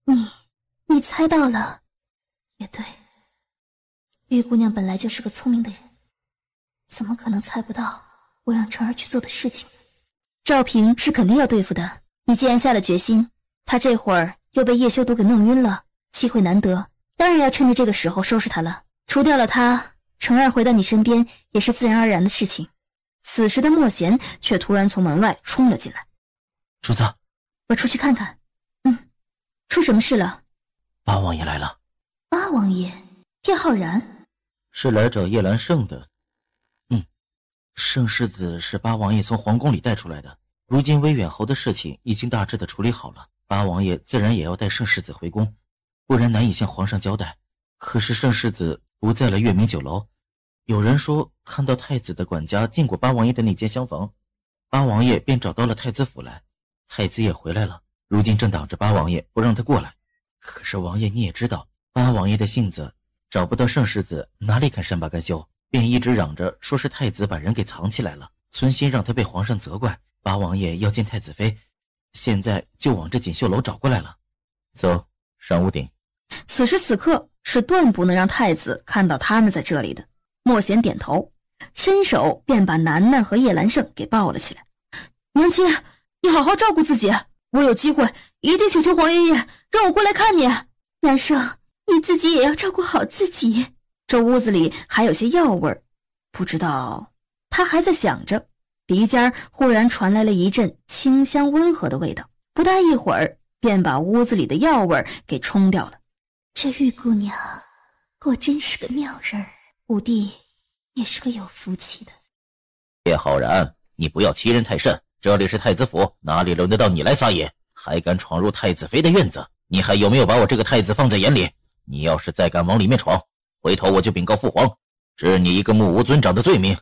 你猜到了。也对，玉姑娘本来就是个聪明的人，怎么可能猜不到我让成儿去做的事情？赵平是肯定要对付的，你既然下了决心，他这会儿又被叶修毒给弄晕了，机会难得，当然要趁着这个时候收拾他了。除掉了他，成儿回到你身边也是自然而然的事情。此时的莫贤却突然从门外冲了进来。主子，我出去看看。出什么事了？八王爷来了。八王爷，叶浩然是来找叶兰胜的。圣世子是八王爷从皇宫里带出来的，如今威远侯的事情已经大致的处理好了，八王爷自然也要带圣世子回宫，不然难以向皇上交代。可是圣世子不在了月明酒楼，有人说看到太子的管家进过八王爷的那间厢房，八王爷便找到了太子府来，太子也回来了，如今正挡着八王爷不让他过来。可是王爷你也知道，八王爷的性子，找不到圣世子哪里肯善罢甘休，便一直嚷着说是太子把人给藏起来了，存心让他被皇上责怪。八王爷要见太子妃，现在就往这锦绣楼找过来了。走，上屋顶。此时此刻是断不能让太子看到他们在这里的。莫贤点头，伸手便把楠楠和叶兰胜给抱了起来。娘亲，你好好照顾自己，我有机会一定请求皇爷爷让我过来看你。兰胜，你自己也要照顾好自己。这屋子里还有些药味儿，不知道他还在想着，鼻尖忽然传来了一阵清香温和的味道，不大一会儿便把屋子里的药味给冲掉了。这玉姑娘果真是个妙人儿，五弟也是个有福气的。叶浩然，你不要欺人太甚，这里是太子府，哪里轮得到你来撒野？还敢闯入太子妃的院子，你还有没有把我这个太子放在眼里？你要是再敢往里面闯，回头我就禀告父皇，治你一个目无尊长的罪名。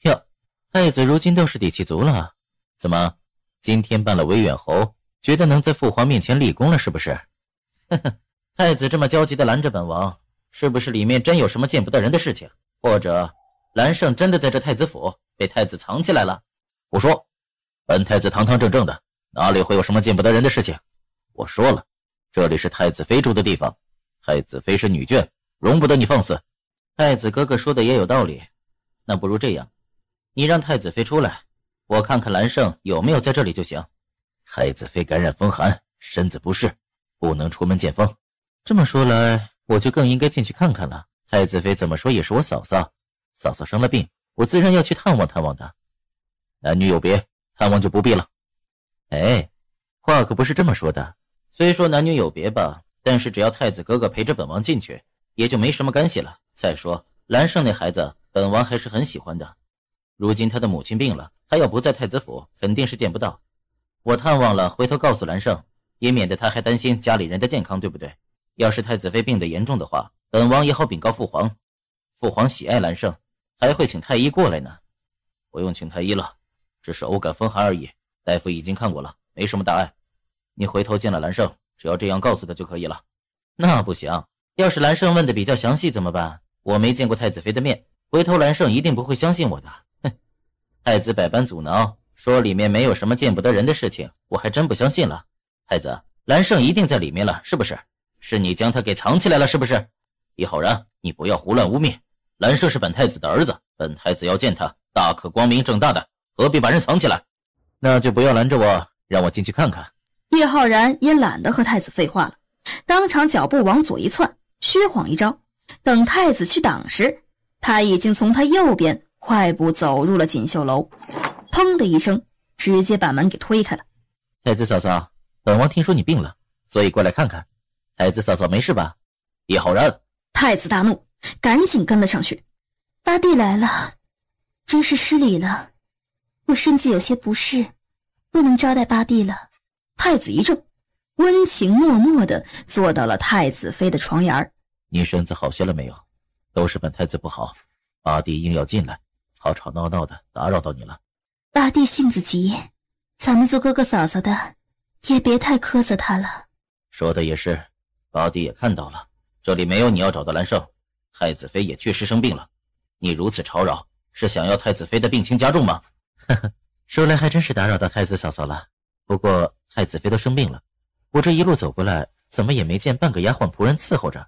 哟，太子如今倒是底气足了，怎么今天办了威远侯，觉得能在父皇面前立功了是不是？呵呵，太子这么焦急地拦着本王，是不是里面真有什么见不得人的事情？或者兰胜真的在这太子府被太子藏起来了？胡说，本太子堂堂正正的，哪里会有什么见不得人的事情？我说了，这里是太子妃住的地方，太子妃是女眷，容不得你放肆。太子哥哥说的也有道理，那不如这样，你让太子妃出来，我看看兰胜有没有在这里就行。太子妃感染风寒，身子不适，不能出门见风。这么说来，我就更应该进去看看了。太子妃怎么说也是我嫂嫂，嫂嫂生了病，我自然要去探望探望的。男女有别，探望就不必了。哎，话可不是这么说的，虽说男女有别吧，但是只要太子哥哥陪着本王进去，也就没什么干系了。再说兰胜那孩子，本王还是很喜欢的。如今他的母亲病了，他要不在太子府，肯定是见不到。我探望了，回头告诉兰胜，也免得他还担心家里人的健康，对不对？要是太子妃病得严重的话，本王也好禀告父皇。父皇喜爱兰胜，还会请太医过来呢。不用请太医了，只是偶感风寒而已，大夫已经看过了，没什么大碍。你回头见了兰胜，只要这样告诉他就可以了。那不行，要是兰胜问的比较详细怎么办？我没见过太子妃的面，回头兰胜一定不会相信我的。哼，太子百般阻挠，说里面没有什么见不得人的事情，我还真不相信了。太子，兰胜一定在里面了，是不是？是你将他给藏起来了，是不是？叶浩然，你不要胡乱污蔑，兰胜是本太子的儿子，本太子要见他，大可光明正大的，何必把人藏起来？那就不要拦着我，让我进去看看。叶浩然也懒得和太子废话了，当场脚步往左一窜，虚晃一招，等太子去挡时，他已经从他右边快步走入了锦绣楼，砰的一声，直接把门给推开了。太子嫂嫂，本王听说你病了，所以过来看看。太子嫂嫂没事吧？叶浩然，太子大怒，赶紧跟了上去。八弟来了，真是失礼了，我身子有些不适，不能招待八弟了。太子一怔，温情脉脉地坐到了太子妃的床沿。你身子好些了没有？都是本太子不好，八弟硬要进来，吵吵闹闹的打扰到你了。八弟性子急，咱们做哥哥嫂嫂的也别太苛责他了。说的也是，八弟也看到了，这里没有你要找的兰胜，太子妃也确实生病了，你如此吵扰，是想要太子妃的病情加重吗？呵呵，说来还真是打扰到太子嫂嫂了。不过太子妃都生病了，我这一路走过来，怎么也没见半个丫鬟仆人伺候着。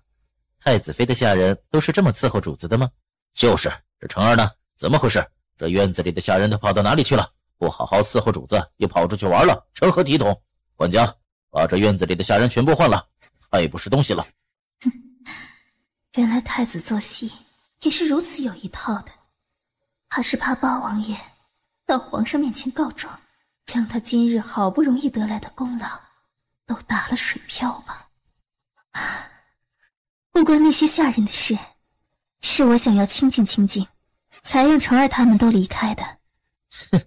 太子妃的下人都是这么伺候主子的吗？就是，这成儿呢？怎么回事？这院子里的下人都跑到哪里去了？不好好伺候主子，又跑出去玩了，成何体统？管家，把这院子里的下人全部换了，太不是东西了。原来太子做戏也是如此有一套的，还是怕八王爷到皇上面前告状，将他今日好不容易得来的功劳都打了水漂吧。不关那些下人的事，是我想要清静清静，才让成儿他们都离开的。哼，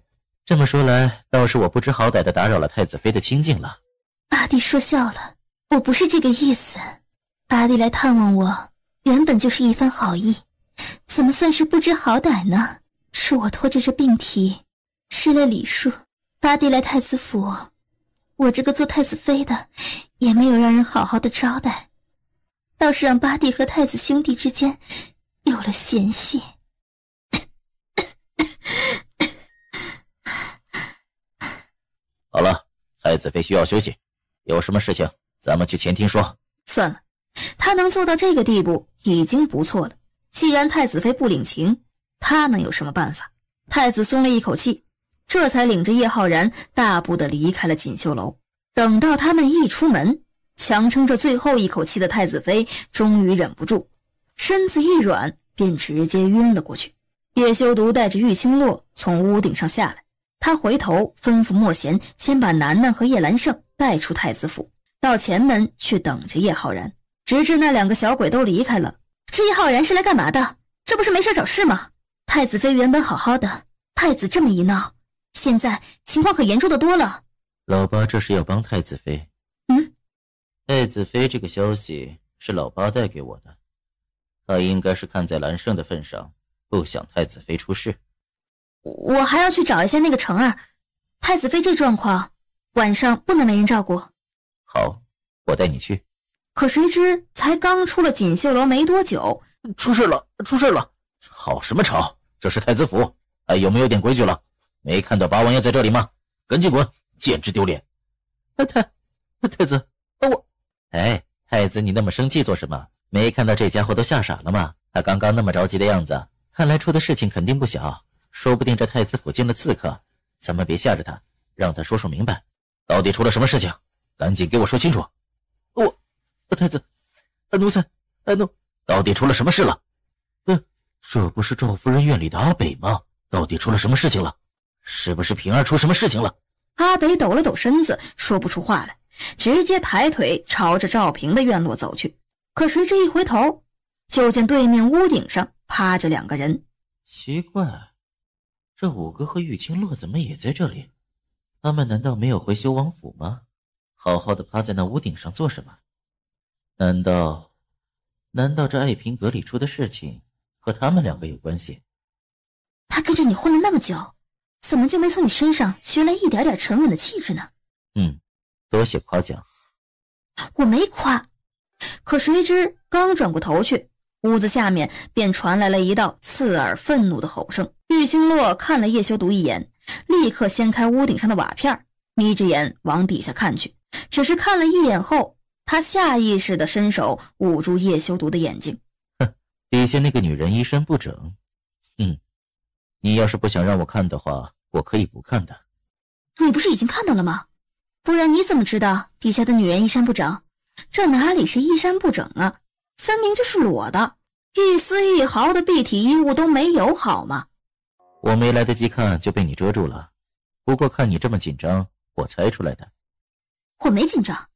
这么说来，倒是我不知好歹的打扰了太子妃的清静了。阿弟说笑了，我不是这个意思。阿弟来探望我，原本就是一番好意，怎么算是不知好歹呢？是我拖着这病体，失了礼数。阿弟来太子府，我这个做太子妃的，也没有让人好好的招待，倒是让八弟和太子兄弟之间有了嫌隙。好了，太子妃需要休息，有什么事情咱们去前厅说。算了，他能做到这个地步已经不错了。既然太子妃不领情，他能有什么办法？太子松了一口气，这才领着叶浩然大步地离开了锦绣楼。等到他们一出门，强撑着最后一口气的太子妃终于忍不住，身子一软，便直接晕了过去。叶修毒带着玉清洛从屋顶上下来，他回头吩咐莫贤先把楠楠和叶兰胜带出太子府，到前门去等着叶浩然，直至那2个小鬼都离开了。这叶浩然是来干嘛的？这不是没事找事吗？太子妃原本好好的，太子这么一闹，现在情况可严重的多了。老八这是要帮太子妃？太子妃这个消息是老八带给我的，他应该是看在兰胜的份上，不想太子妃出事。我还要去找一下那个成儿，太子妃这状况，晚上不能没人照顾。好，我带你去。可谁知才刚出了锦绣楼没多久，出事了！出事了！吵什么吵？这是太子府，还有没有点规矩了？没看到八王爷在这里吗？赶紧滚，简直丢脸！太子，太子，你那么生气做什么？没看到这家伙都吓傻了吗？他刚刚那么着急的样子，看来出的事情肯定不小，说不定这太子府进了刺客。咱们别吓着他，让他说说明白，到底出了什么事情？赶紧给我说清楚！太子，奴才，到底出了什么事了？这不是赵夫人院里的阿北吗？到底出了什么事情了？是不是平儿出什么事情了？阿北抖了抖身子，说不出话来，直接抬腿朝着赵平的院落走去。可谁知一回头，就见对面屋顶上趴着2个人。奇怪，这5个和玉清洛怎么也在这里？他们难道没有回修王府吗？好好的趴在那屋顶上做什么？难道这爱萍阁里出的事情和他们2个有关系？他跟着你混了那么久，怎么就没从你身上学来一点点沉稳的气质呢？多谢夸奖。我没夸。可谁知刚转过头去，屋子下面便传来了一道刺耳愤怒的吼声。玉清洛看了叶修毒一眼，立刻掀开屋顶上的瓦片，眯着眼往底下看去。只是看了一眼后，他下意识地伸手捂住叶修毒的眼睛。底下那个女人衣衫不整。你要是不想让我看的话，我可以不看的。你不是已经看到了吗？不然你怎么知道底下的女人衣衫不整？这哪里是衣衫不整啊，分明就是裸的，一丝一毫的蔽体衣物都没有，好吗？我没来得及看就被你遮住了，不过看你这么紧张，我猜出来的。我没紧张。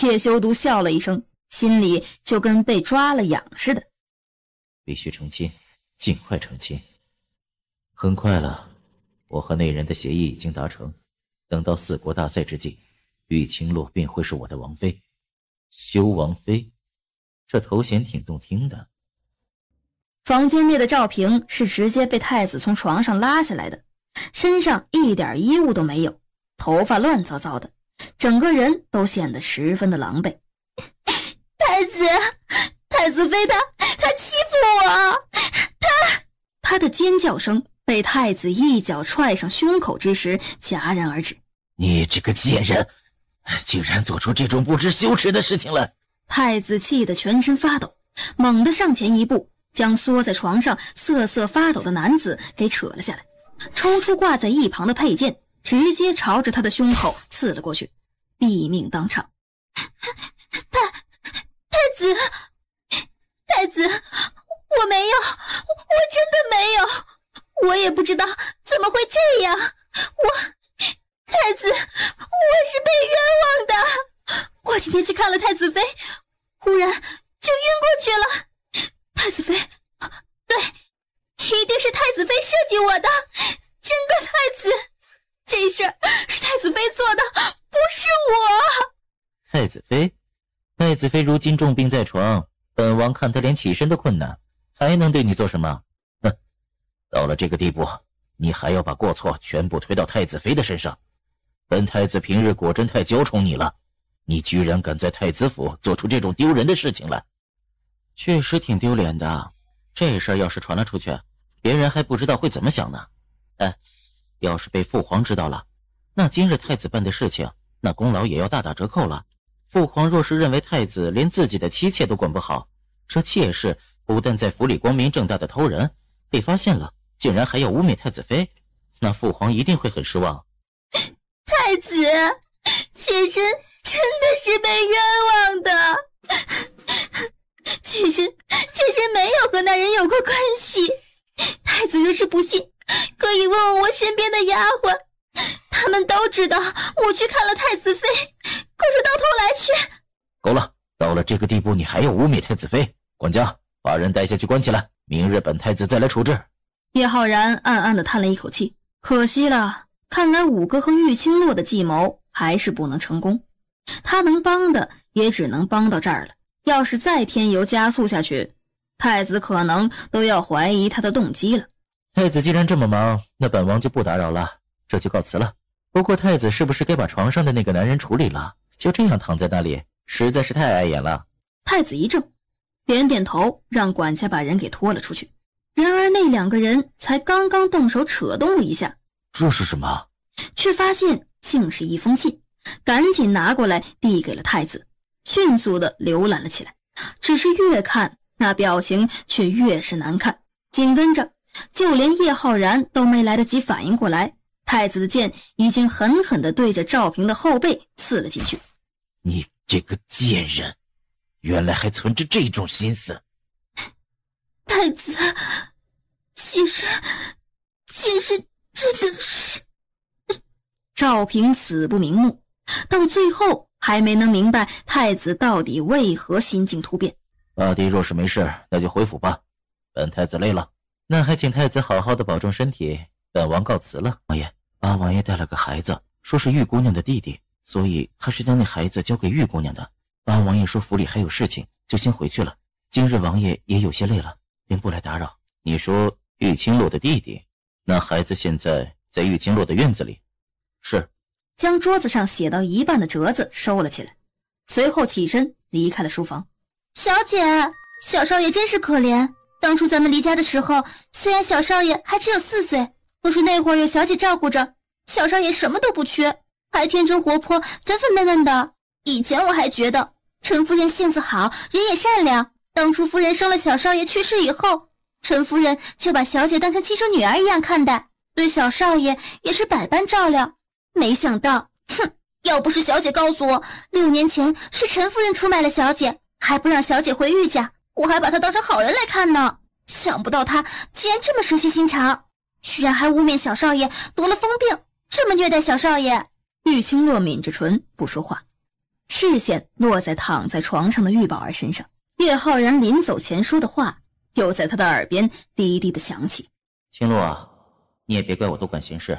叶修毒笑了一声，心里就跟被抓了痒似的。必须成亲，尽快成亲。很快了，我和那人的协议已经达成，等到4国大赛之际，玉清洛便会是我的王妃。修王妃，这头衔挺动听的。房间内的赵平是直接被太子从床上拉下来的，身上一点衣物都没有，头发乱糟糟的，整个人都显得十分的狼狈。太子妃他欺负我！他的尖叫声被太子一脚踹上胸口之时戛然而止。你这个贱人，竟然做出这种不知羞耻的事情来！太子气得全身发抖，猛地上前一步，将缩在床上瑟瑟发抖的男子给扯了下来，抽出挂在一旁的佩剑，直接朝着他的胸口刺了过去，毙命当场。太子，我没有，我真的没有，我也不知道怎么会这样。太子，我是被冤枉的。我今天去看了太子妃，忽然就晕过去了。太子妃，对，一定是太子妃设计我的，真的太子，这事儿是太子妃做的，不是我。太子妃？太子妃如今重病在床，本王看她连起身都困难，还能对你做什么？哼，到了这个地步，你还要把过错全部推到太子妃的身上。本太子平日果真太娇宠你了，你居然敢在太子府做出这种丢人的事情来。确实挺丢脸的，这事儿要是传了出去，别人还不知道会怎么想呢。哎，要是被父皇知道了，那今日太子办的事情，那功劳也要大打折扣了。父皇若是认为太子连自己的妻妾都管不好，这妾室不但在府里光明正大的偷人，被发现了竟然还要污蔑太子妃，那父皇一定会很失望。太子，妾身真的是被冤枉的，妾身没有和那人有过关系。太子若是不信，可以问问我身边的丫鬟，他们都知道我去看了太子妃，可是到头来却……够了，到了这个地步你还要污蔑太子妃，管家把人带下去关起来，明日本太子再来处置。叶浩然暗暗地叹了一口气，可惜了，看来五哥和玉清洛的计谋还是不能成功，他能帮的也只能帮到这儿了。要是再添油加醋下去，太子可能都要怀疑他的动机了。太子既然这么忙，那本王就不打扰了，这就告辞了。不过太子是不是该把床上的那个男人处理了？就这样躺在那里，实在是太碍眼了。太子一怔，点点头，让管家把人给拖了出去。然而那两个人才刚刚动手扯动了一下，这是什么？却发现竟是一封信，赶紧拿过来递给了太子，迅速地浏览了起来。只是越看那表情却越是难看，紧跟着就连叶浩然都没来得及反应过来，太子的剑已经狠狠地对着赵平的后背刺了进去。你这个贱人，原来还存着这种心思。太子，妾身真的是……赵平死不瞑目，到最后还没能明白太子到底为何心境突变。阿弟若是没事，那就回府吧。本太子累了，那还请太子好好的保重身体。本王告辞了。王爷，八王爷带了个孩子，说是玉姑娘的弟弟，所以他是将那孩子交给玉姑娘的。八王爷说府里还有事情，就先回去了。今日王爷也有些累了，便不来打扰。你说玉清洛的弟弟，那孩子现在在玉清洛的院子里。是。将桌子上写到一半的折子收了起来，随后起身离开了书房。小姐，小少爷真是可怜。当初咱们离家的时候，虽然小少爷还只有4岁，可是那会儿有小姐照顾着，小少爷什么都不缺，还天真活泼，粉粉嫩嫩的。以前我还觉得陈夫人性子好，人也善良。当初夫人生了小少爷去世以后，陈夫人就把小姐当成亲生女儿一样看待，对小少爷也是百般照料。没想到，要不是小姐告诉我6年前是陈夫人出卖了小姐，还不让小姐回玉家，我还把她当成好人来看呢。想不到她竟然这么蛇蝎心肠，居然还污蔑小少爷得了疯病，这么虐待小少爷。玉清洛抿着唇不说话，视线落在躺在床上的玉宝儿身上。叶浩然临走前说的话又在他的耳边低低的响起。清洛啊，你也别怪我多管闲事。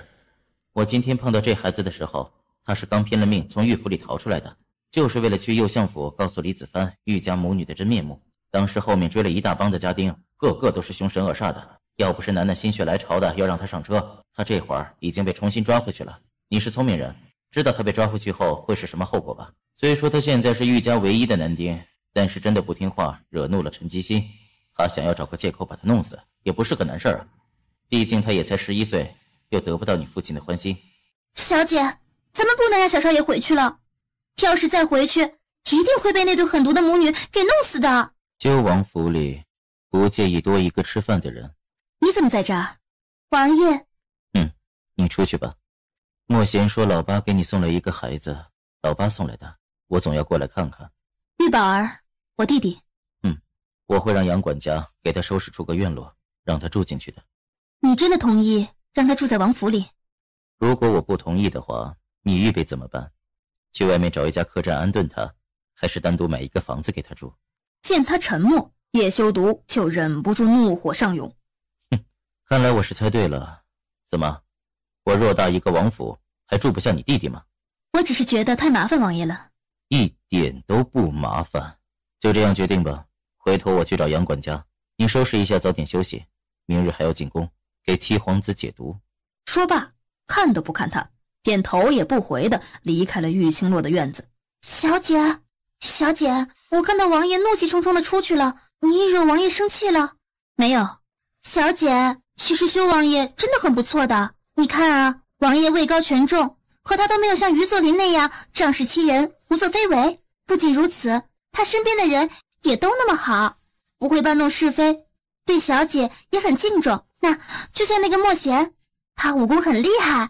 我今天碰到这孩子的时候，他是刚拼了命从玉府里逃出来的，就是为了去右相府告诉李子帆玉家母女的真面目。当时后面追了一大帮的家丁，个个都是凶神恶煞的，要不是楠楠心血来潮的要让他上车，他这会儿已经被重新抓回去了。你是聪明人，知道他被抓回去后会是什么后果吧？虽说他现在是玉家唯一的男丁，但是真的不听话，惹怒了陈吉心，他想要找个借口把他弄死也不是个难事啊。毕竟他也才11岁，又得不到你父亲的欢心。小姐，咱们不能让小少爷回去了，要是再回去，一定会被那对狠毒的母女给弄死的。鸠王府里不介意多一个吃饭的人。你怎么在这儿？王爷。你出去吧。莫贤说老八给你送了一个孩子，老八送来的，我总要过来看看。玉宝儿，我弟弟。我会让杨管家给他收拾出个院落，让他住进去的。你真的同意让他住在王府里？如果我不同意的话，你预备怎么办？去外面找一家客栈安顿他，还是单独买一个房子给他住？见他沉默，叶修毒就忍不住怒火上涌。看来我是猜对了。怎么，我偌大一个王府还住不下你弟弟吗？我只是觉得太麻烦王爷了。一点都不麻烦，就这样决定吧。回头我去找杨管家，你收拾一下，早点休息，明日还要进宫给七皇子解毒。说罢，看都不看他，便头也不回地离开了玉清洛的院子。小姐，小姐，我看到王爷怒气冲冲地出去了，你惹王爷生气了？没有。小姐，其实修王爷真的很不错的。你看啊，王爷位高权重，可他都没有像于作霖那样仗势欺人，胡作非为。不仅如此，他身边的人也都那么好，不会搬弄是非，对小姐也很敬重。那就像那个莫贤，他武功很厉害，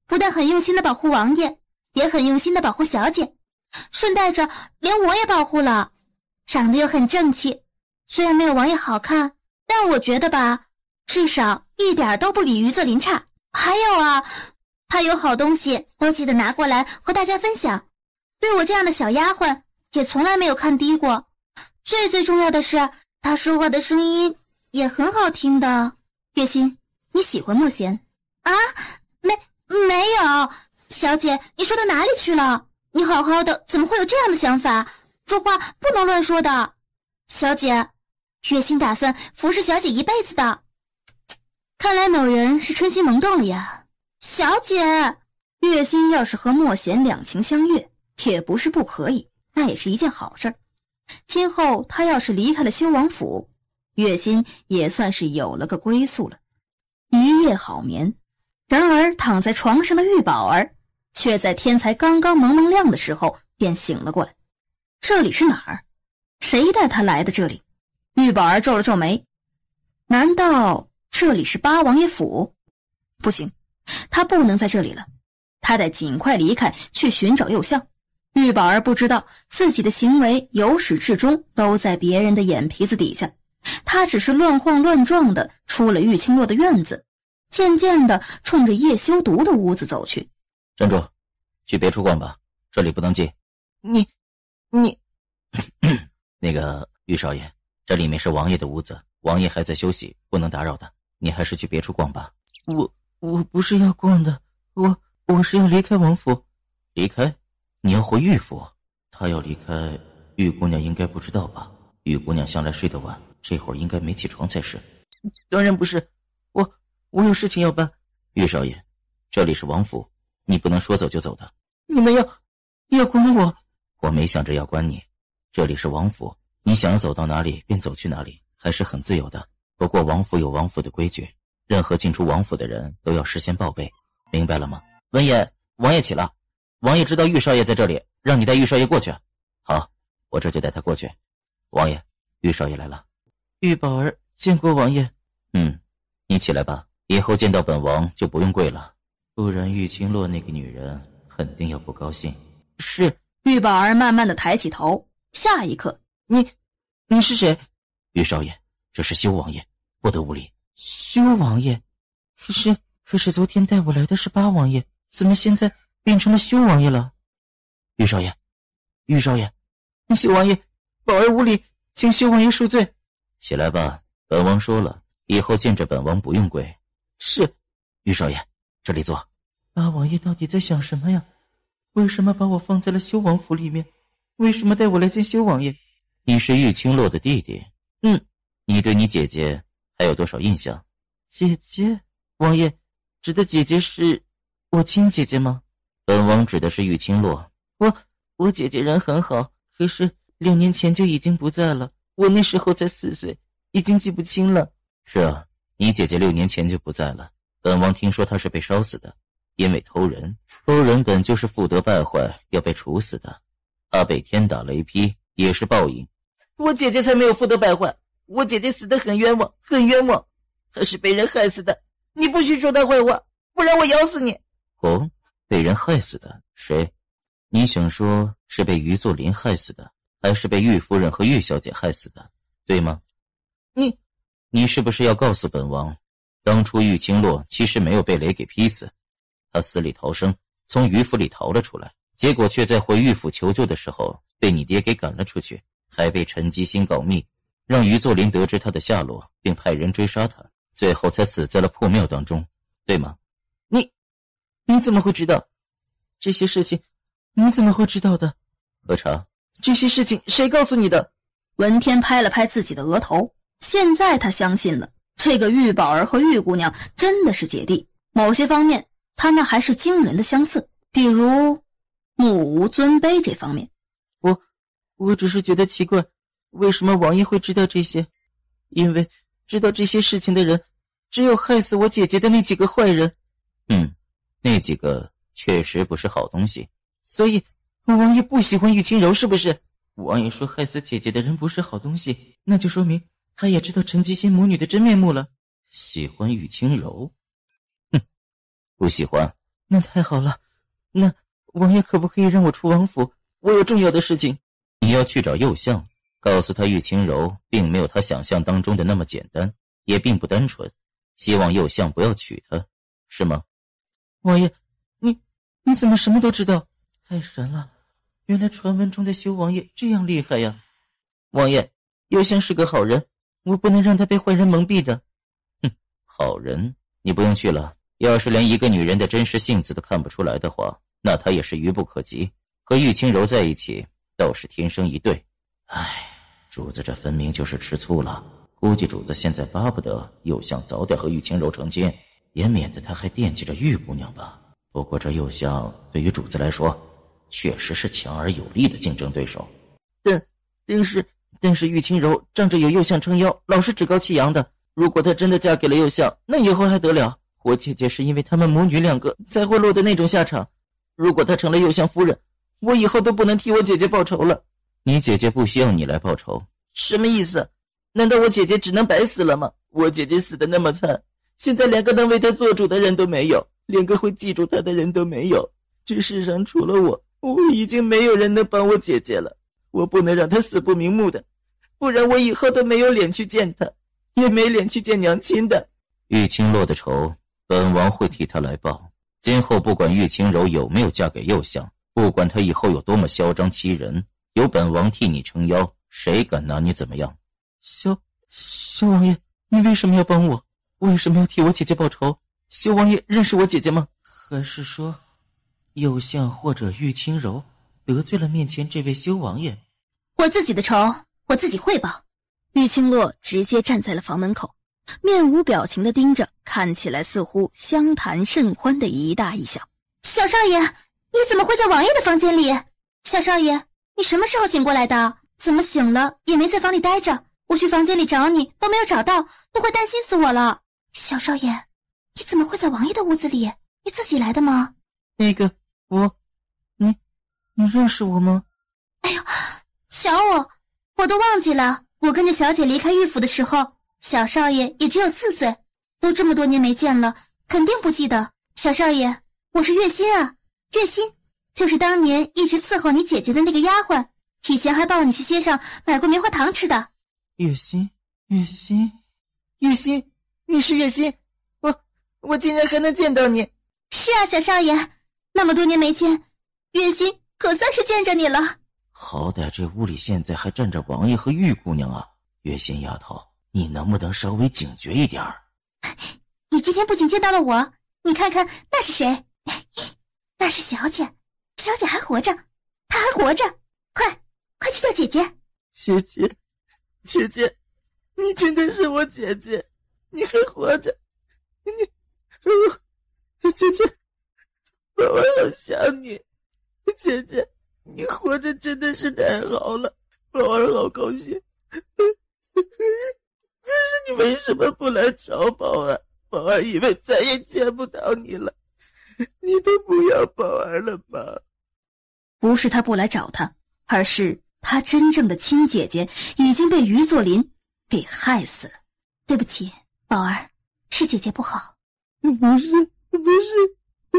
不但很用心地保护王爷，也很用心地保护小姐，顺带着连我也保护了。长得又很正气，虽然没有王爷好看，但我觉得吧，至少一点都不比于作霖差。还有啊，他有好东西都记得拿过来和大家分享，对我这样的小丫鬟也从来没有看低过。最重要的是，他说话的声音也很好听的。月心，你喜欢莫贤？啊，没有。小姐，你说到哪里去了？你好好的怎么会有这样的想法？说话不能乱说的。小姐，月心打算服侍小姐一辈子的。看来某人是春心萌动了呀。小姐，月心要是和莫贤两情相悦，也不是不可以，那也是一件好事。今后他要是离开了修王府，月心也算是有了个归宿了。一夜好眠，然而躺在床上的玉宝儿却在天才刚刚蒙亮的时候便醒了过来。这里是哪儿？谁带他来的这里？玉宝儿皱了皱眉，难道这里是八王爷府？不行，他不能在这里了，他得尽快离开，去寻找幼香。玉宝儿不知道自己的行为由始至终都在别人的眼皮子底下，他只是乱晃乱撞的出了玉清洛的院子，渐渐的冲着叶修毒的屋子走去。站住，去别处逛吧，这里不能进。你那个玉少爷，这里面是王爷的屋子，王爷还在休息，不能打扰他，你还是去别处逛吧。我不是要逛的，我是要离开王府。离开？你要回玉府？他要离开，玉姑娘应该不知道吧？玉姑娘向来睡得晚，这会儿应该没起床才是。当然不是，我有事情要办。玉少爷，这里是王府，你不能说走就走的。你们要管我？我没想着要管你，这里是王府，你想走到哪里便走去哪里，还是很自由的。不过王府有王府的规矩，任何进出王府的人都要事先报备，明白了吗？闻言，王爷起了。王爷知道玉少爷在这里，让你带玉少爷过去。好，我这就带他过去。王爷，玉少爷来了。玉宝儿见过王爷。你起来吧，以后见到本王就不用跪了，不然玉清洛那个女人肯定要不高兴。是。玉宝儿慢慢的抬起头，下一刻，你是谁？玉少爷，这是修王爷，不得无礼。修王爷？可是昨天带我来的是八王爷，怎么现在变成了修王爷了？玉少爷，修王爷，宝儿无礼，请修王爷恕罪。起来吧，本王说了，以后见着本王不用跪。是。玉少爷，这里坐。八王爷到底在想什么呀？为什么把我放在了修王府里面？为什么带我来见修王爷？你是玉清洛的弟弟。你对你姐姐还有多少印象？姐姐？王爷指的姐姐是我亲姐姐吗？本王指的是玉清洛。我姐姐人很好，可是6年前就已经不在了，我那时候才4岁，已经记不清了。是啊，你姐姐6年前就不在了，本王听说她是被烧死的，因为偷人本就是妇德败坏，要被处死的。她被天打雷劈也是报应。我姐姐才没有妇德败坏，我姐姐死得很冤枉，很冤枉，她是被人害死的。你不许说她坏话，不然我咬死你。哦，被人害死的？谁？你想说是被于作霖害死的，还是被玉夫人和玉小姐害死的，对吗？你是不是要告诉本王，当初玉清洛其实没有被雷给劈死，他死里逃生，从于府里逃了出来，结果却在回玉府求救的时候被你爹给赶了出去，还被陈吉星告密，让于作霖得知他的下落，并派人追杀他，最后才死在了破庙当中，对吗？你怎么会知道这些事情？你怎么会知道的？喝茶。这些事情谁告诉你的？文天拍了拍自己的额头，现在他相信了，这个玉宝儿和玉姑娘真的是姐弟，某些方面他们还是惊人的相似，比如目无尊卑这方面。我只是觉得奇怪，为什么王爷会知道这些？因为知道这些事情的人，只有害死我姐姐的那几个坏人。那几个确实不是好东西。所以王爷不喜欢玉清柔是不是？王爷说害死姐姐的人不是好东西，那就说明他也知道陈吉星母女的真面目了。喜欢玉清柔？不喜欢。那太好了，那王爷可不可以让我出王府？我有重要的事情。你要去找右相，告诉他玉清柔并没有他想象当中的那么简单，也并不单纯，希望右相不要娶她，是吗？王爷，你怎么什么都知道？太神了，原来传闻中的修王爷这样厉害呀！王爷，右相是个好人，我不能让他被坏人蒙蔽的。好人？你不用去了，要是连一个女人的真实性子都看不出来的话，那她也是愚不可及，和玉清柔在一起倒是天生一对。主子这分明就是吃醋了，估计主子现在巴不得右相早点和玉清柔成亲，也免得他还惦记着玉姑娘吧。不过这右相对于主子来说确实是强而有力的竞争对手。但是玉清柔仗着有右相撑腰，老是趾高气扬的，如果她真的嫁给了右相，那以后还得了？我姐姐是因为他们母女两个才会落得那种下场，如果她成了右相夫人，我以后都不能替我姐姐报仇了。你姐姐不需要你来报仇。什么意思？难道我姐姐只能白死了吗？我姐姐死得那么惨，现在连个能为她做主的人都没有，连个会记住她的人都没有。这世上除了我已经没有人能帮我姐姐了。我不能让她死不瞑目的，不然我以后都没有脸去见她，也没脸去见娘亲的。玉清洛的仇，本王会替她来报。今后不管玉清柔有没有嫁给右相，不管她以后有多么嚣张欺人，有本王替你撑腰，谁敢拿你怎么样？萧王爷，你为什么要帮我？为什么要替我姐姐报仇？萧王爷认识我姐姐吗？还是说右相或者玉清柔得罪了面前这位修王爷？我自己的仇我自己会报。玉清洛直接站在了房门口，面无表情地盯着看起来似乎相谈甚欢的一大一小。小少爷，你怎么会在王爷的房间里？小少爷，你什么时候醒过来的？怎么醒了也没在房里待着？我去房间里找你都没有找到，都快担心死我了。小少爷，你怎么会在王爷的屋子里？你自己来的吗？那个你认识我吗？哎呦，小我都忘记了，我跟着小姐离开玉府的时候，小少爷也只有4岁，都这么多年没见了，肯定不记得。小少爷，我是月心啊，月心就是当年一直伺候你姐姐的那个丫鬟，以前还抱你去街上买过棉花糖吃的。月心，你是月心？我竟然还能见到你！是啊，小少爷，那么多年没见，月心可算是见着你了。好歹这屋里现在还站着王爷和玉姑娘啊，月心丫头，你能不能稍微警觉一点儿？你今天不仅见到了我，你看看那是谁？那是小姐，小姐还活着，她还活着，快去叫姐姐。姐姐，你真的是我姐姐，你还活着，姐姐，宝儿好想你，姐姐，你活着真的是太好了，宝儿好高兴。可是你为什么不来找宝儿？宝儿以为再也见不到你了，你都不要宝儿了吗？不是他不来找他，而是他真正的亲姐姐已经被于作霖给害死了。对不起，宝儿，是姐姐不好。不是，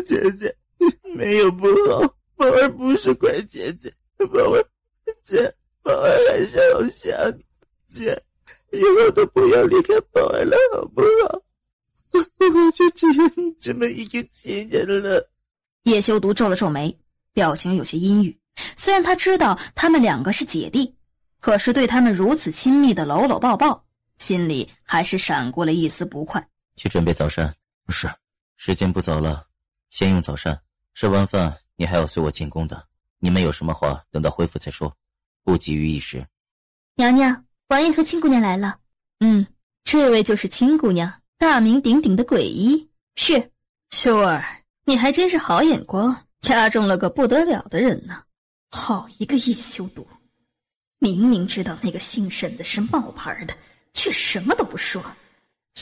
姐姐，没有不好，宝儿不是怪姐姐，宝儿还是好想你，姐，以后都不要离开宝儿了，好不好？我就只有你这么一个亲人了。叶修独皱了皱眉，表情有些阴郁。虽然他知道他们两个是姐弟，可是对他们如此亲密的搂搂抱抱，心里还是闪过了一丝不快。去准备早膳。是，时间不早了，先用早膳。吃完饭你还要随我进宫的，你们有什么话等到恢复再说，不急于一时。娘娘，王爷和亲姑娘来了。这位就是亲姑娘，大名鼎鼎的鬼医。是。秀儿，你还真是好眼光，押中了个不得了的人呢。好一个叶修毒，明明知道那个姓沈的是冒牌的，却什么都不说，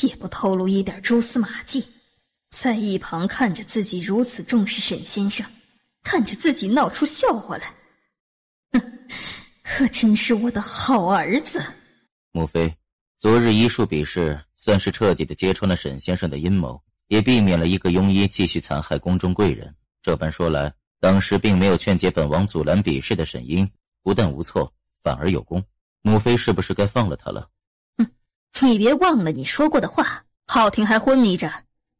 也不透露一点蛛丝马迹，在一旁看着自己如此重视沈先生，看着自己闹出笑话来。可真是我的好儿子。母妃，昨日医术比试算是彻底的揭穿了沈先生的阴谋，也避免了一个庸医继续残害宫中贵人。这般说来，当时并没有劝解本王阻拦比试的沈英，不但无错，反而有功。母妃是不是该放了他了？你别忘了你说过的话，浩庭还昏迷着，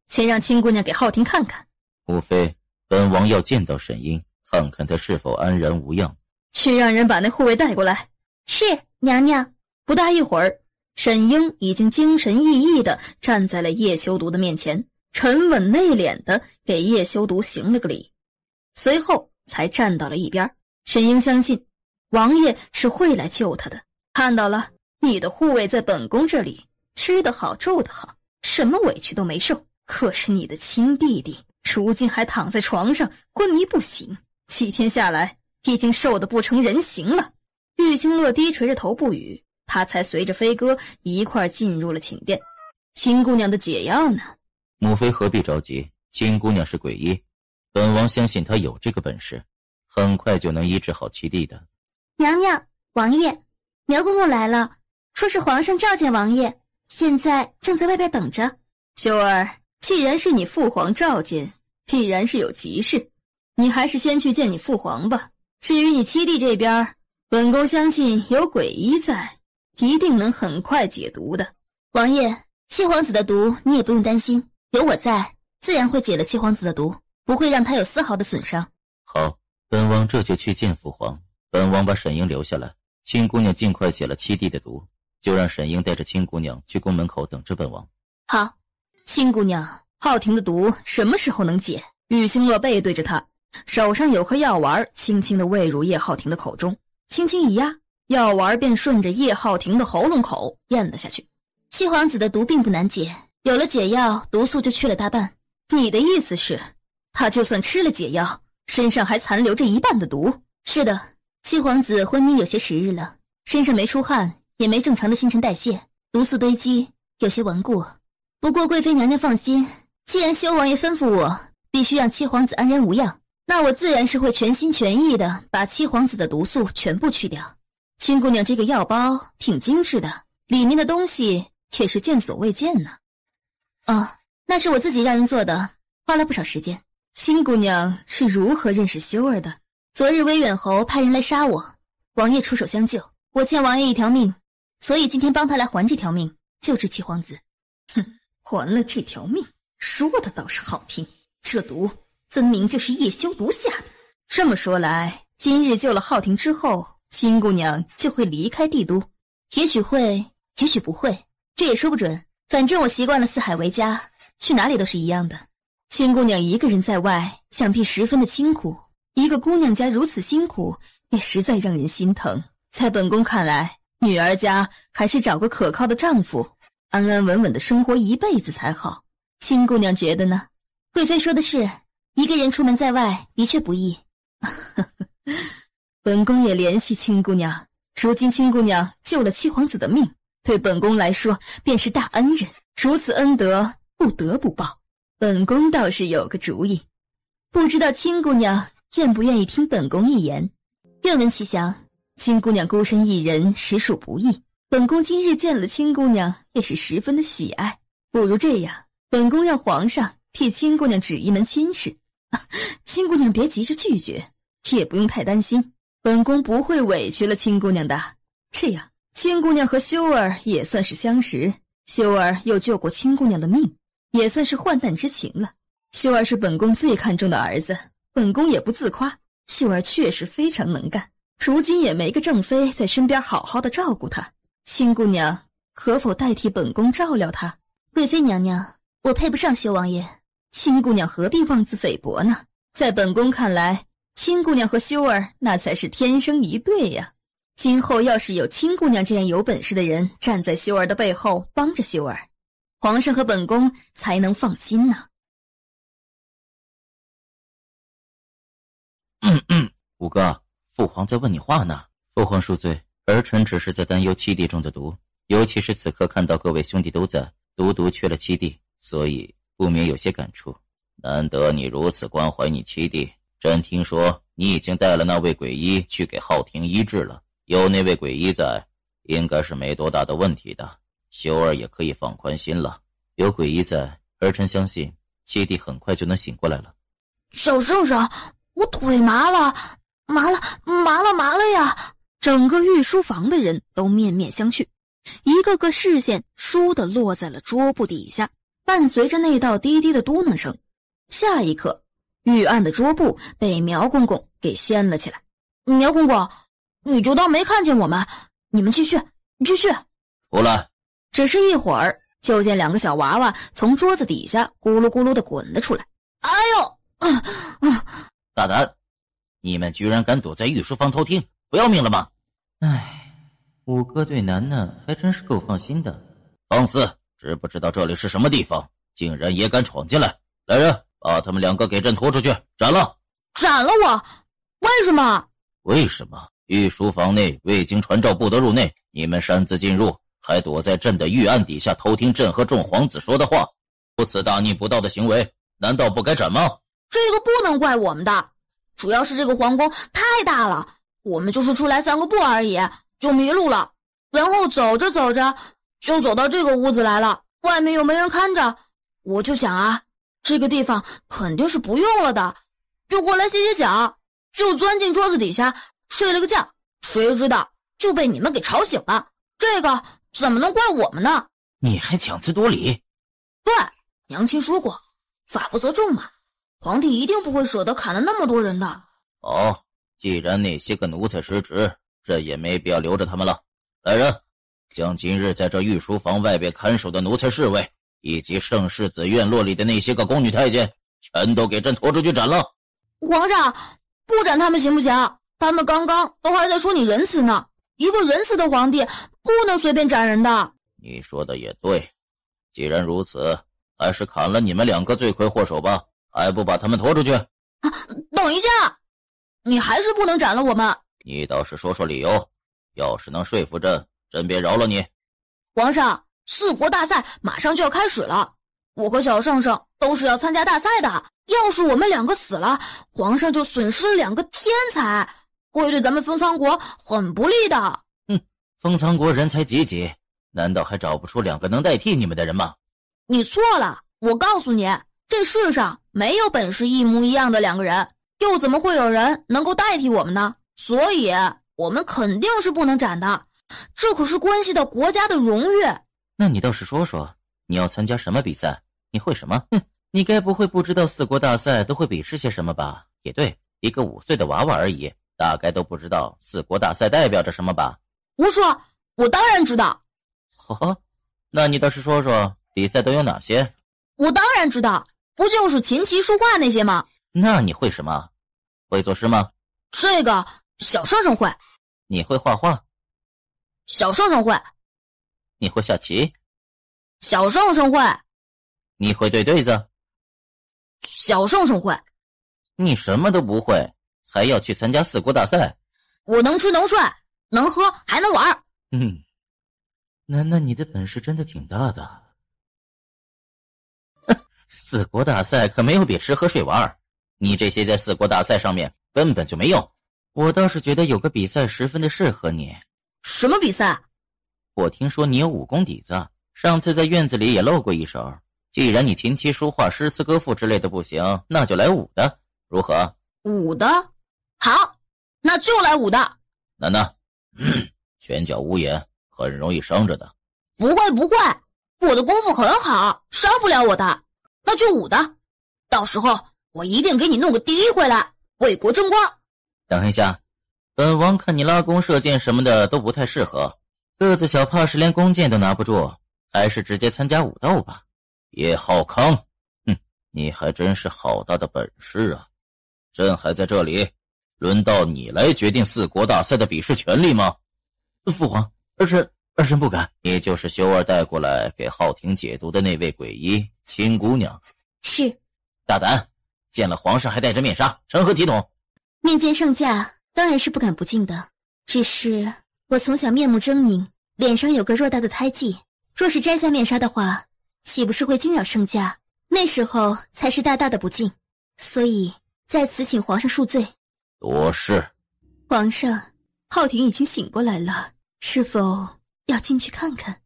先让亲姑娘给浩庭看看。母妃，本王要见到沈英，看看他是否安然无恙。去让人把那护卫带过来。是，娘娘。不大一会儿，沈英已经精神奕奕地站在了叶修毒的面前，沉稳内敛地给叶修毒行了个礼，随后才站到了一边。沈英相信王爷是会来救他的，看到了，你的护卫在本宫这里吃得好住得好，什么委屈都没受，可是你的亲弟弟如今还躺在床上昏迷不醒，7天下来已经瘦得不成人形了。玉清乐低垂着头不语，他才随着飞哥一块进入了寝殿。亲姑娘的解药呢？母妃何必着急，亲姑娘是鬼医，本王相信她有这个本事，很快就能医治好七弟的。娘娘，王爷，苗公公来了，说是皇上召见王爷，现在正在外边等着。秀儿，既然是你父皇召见，必然是有急事，你还是先去见你父皇吧。至于你七弟这边，本宫相信有鬼医在，一定能很快解毒的。王爷，七皇子的毒你也不用担心，有我在，自然会解了七皇子的毒，不会让他有丝毫的损伤。好，本王这就去见父皇。本王把沈英留下来，亲姑娘尽快解了七弟的毒，就让沈英带着亲姑娘去宫门口等着本王。好。亲姑娘，浩庭的毒什么时候能解？玉星乐背对着他，手上有颗药丸，轻轻地喂入叶浩庭的口中，轻轻一压，药丸便顺着叶浩庭的喉咙口咽了下去。七皇子的毒并不难解，有了解药，毒素就去了大半。你的意思是，他就算吃了解药，身上还残留着一半的毒？是的，七皇子昏迷有些时日了，身上没出汗，也没正常的新陈代谢，毒素堆积，有些顽固。不过贵妃娘娘放心，既然修王爷吩咐我必须让七皇子安然无恙，那我自然是会全心全意的把七皇子的毒素全部去掉。亲姑娘这个药包挺精致的，里面的东西也是见所未见呢。那是我自己让人做的，花了不少时间。亲姑娘是如何认识修儿的？昨日威远侯派人来杀我，王爷出手相救，我欠王爷一条命，所以今天帮他来还这条命，救治七皇子。还了这条命，说的倒是好听，这毒分明就是叶修毒下的。这么说来，今日救了浩庭之后，亲姑娘就会离开帝都？也许会，也许不会，这也说不准。反正我习惯了四海为家，去哪里都是一样的。亲姑娘一个人在外，想必十分的清苦。一个姑娘家如此辛苦，也实在让人心疼。在本宫看来，女儿家还是找个可靠的丈夫，安安稳稳的生活一辈子才好。亲姑娘觉得呢？贵妃说的是，一个人出门在外的确不易。本宫也怜惜亲姑娘，如今亲姑娘救了七皇子的命，对本宫来说便是大恩人，如此恩德不得不报。本宫倒是有个主意，不知道亲姑娘愿不愿意听本宫一言？愿闻其详。亲姑娘孤身一人，实属不易。本宫今日见了亲姑娘，也是十分的喜爱。不如这样，本宫让皇上替亲姑娘指一门亲事。亲姑娘别急着拒绝，也不用太担心，本宫不会委屈了亲姑娘的。这样，亲姑娘和修儿也算是相识，修儿又救过亲姑娘的命，也算是患难之情了。修儿是本宫最看重的儿子，本宫也不自夸，秀儿确实非常能干。如今也没个正妃在身边好好的照顾她，亲姑娘可否代替本宫照料她？贵妃娘娘，我配不上修王爷。亲姑娘何必妄自菲薄呢？在本宫看来，亲姑娘和修儿那才是天生一对呀。今后要是有亲姑娘这样有本事的人站在修儿的背后帮着修儿，皇上和本宫才能放心呢。五哥，父皇在问你话呢。父皇恕罪，儿臣只是在担忧七弟中的毒，尤其是此刻看到各位兄弟都在，独独缺了七弟，所以不免有些感触。难得你如此关怀你七弟，朕听说你已经带了那位鬼医去给浩庭医治了，有那位鬼医在，应该是没多大的问题的，修儿也可以放宽心了。有鬼医在，儿臣相信七弟很快就能醒过来了。小圣上，我腿麻了呀！整个御书房的人都面面相觑，一个个视线倏地落在了桌布底下，伴随着那道低低的嘟囔声，下一刻，御案的桌布被苗公公给掀了起来。苗公公，你就当没看见我们，你们继续。出来！只是一会儿，就见两个小娃娃从桌子底下咕噜咕噜地滚了出来。哎呦！大胆！你们居然敢躲在御书房偷听，不要命了吗？五哥对楠楠还真是够放心的。放肆！知不知道这里是什么地方？竟然也敢闯进来！来人，把他们两个给朕拖出去，斩了！斩了我？为什么？为什么？御书房内未经传召不得入内，你们擅自进入，还躲在朕的御案底下偷听朕和众皇子说的话，如此大逆不道的行为，难道不该斩吗？这个不能怪我们的，主要是这个皇宫太大了，我们就是出来散个步而已，就迷路了，然后走着走着就走到这个屋子来了，外面又没人看着，我就想啊，这个地方肯定是不用了的，就过来歇歇脚，就钻进桌子底下睡了个觉，谁知道就被你们给吵醒了，这个怎么能怪我们呢？你还强词夺理！对，娘亲说过，法不责众嘛，皇帝一定不会舍得砍了那么多人的。哦，既然那些个奴才失职，这也没必要留着他们了。来人，将今日在这御书房外边看守的奴才侍卫，以及圣世子院落里的那些个宫女太监，全都给朕拖出去斩了。皇上，不斩他们行不行？他们刚刚都还在说你仁慈呢，一个仁慈的皇帝不能随便斩人的。你说的也对，既然如此，还是砍了你们两个罪魁祸首吧，还不把他们拖出去？等一下，你还是不能斩了我们。你倒是说说理由，要是能说服朕，朕便饶了你。皇上，四国大赛马上就要开始了，我和小圣圣都是要参加大赛的，要是我们两个死了，皇上就损失了两个天才，会对咱们封仓国很不利的。封仓国人才济济，难道还找不出两个能代替你们的人吗？你错了，我告诉你，这世上没有本事一模一样的两个人，又怎么会有人能够代替我们呢？所以我们肯定是不能斩的，这可是关系到国家的荣誉。那你倒是说说，你要参加什么比赛？你会什么？你该不会不知道四国大赛都会比试些什么吧？也对，一个5岁的娃娃而已，大概都不知道四国大赛代表着什么吧？胡说，我当然知道。那你倒是说说比赛都有哪些？我当然知道，不就是琴棋书画那些吗？那你会什么？会作诗吗？这个小圣圣会。你会画画？小圣圣会。你会下棋？小圣圣会。你会对对子？小圣圣会。你什么都不会，还要去参加四国大赛？我能吃能睡能喝还能玩。楠楠，你的本事真的挺大的。四国大赛可没有比吃喝睡玩，你这些在四国大赛上面根本就没用。我倒是觉得有个比赛十分的适合你。什么比赛？我听说你有武功底子，上次在院子里也露过一手。既然你琴棋书画诗词歌赋之类的不行，那就来武的，如何？武的？好，那就来武的。楠楠，拳脚无眼，很容易伤着的。不会，我的功夫很好，伤不了我的。那就武的，到时候我一定给你弄个第一回来，为国争光。等一下，本王看你拉弓射箭什么的都不太适合，个子小怕是连弓箭都拿不住，还是直接参加武斗吧。叶浩康，你还真是好大的本事啊！朕还在这里，轮到你来决定4国大赛的比试权利吗？父皇，儿臣不敢。你就是修儿带过来给浩廷解毒的那位鬼医青姑娘。是。大胆，见了皇上还戴着面纱，成何体统？面见圣驾，当然是不敢不敬的。只是我从小面目狰狞，脸上有个偌大的胎记，若是摘下面纱的话，岂不是会惊扰圣驾？那时候才是大大的不敬。所以在此请皇上恕罪。多事。皇上，浩廷已经醒过来了，是否要进去看看？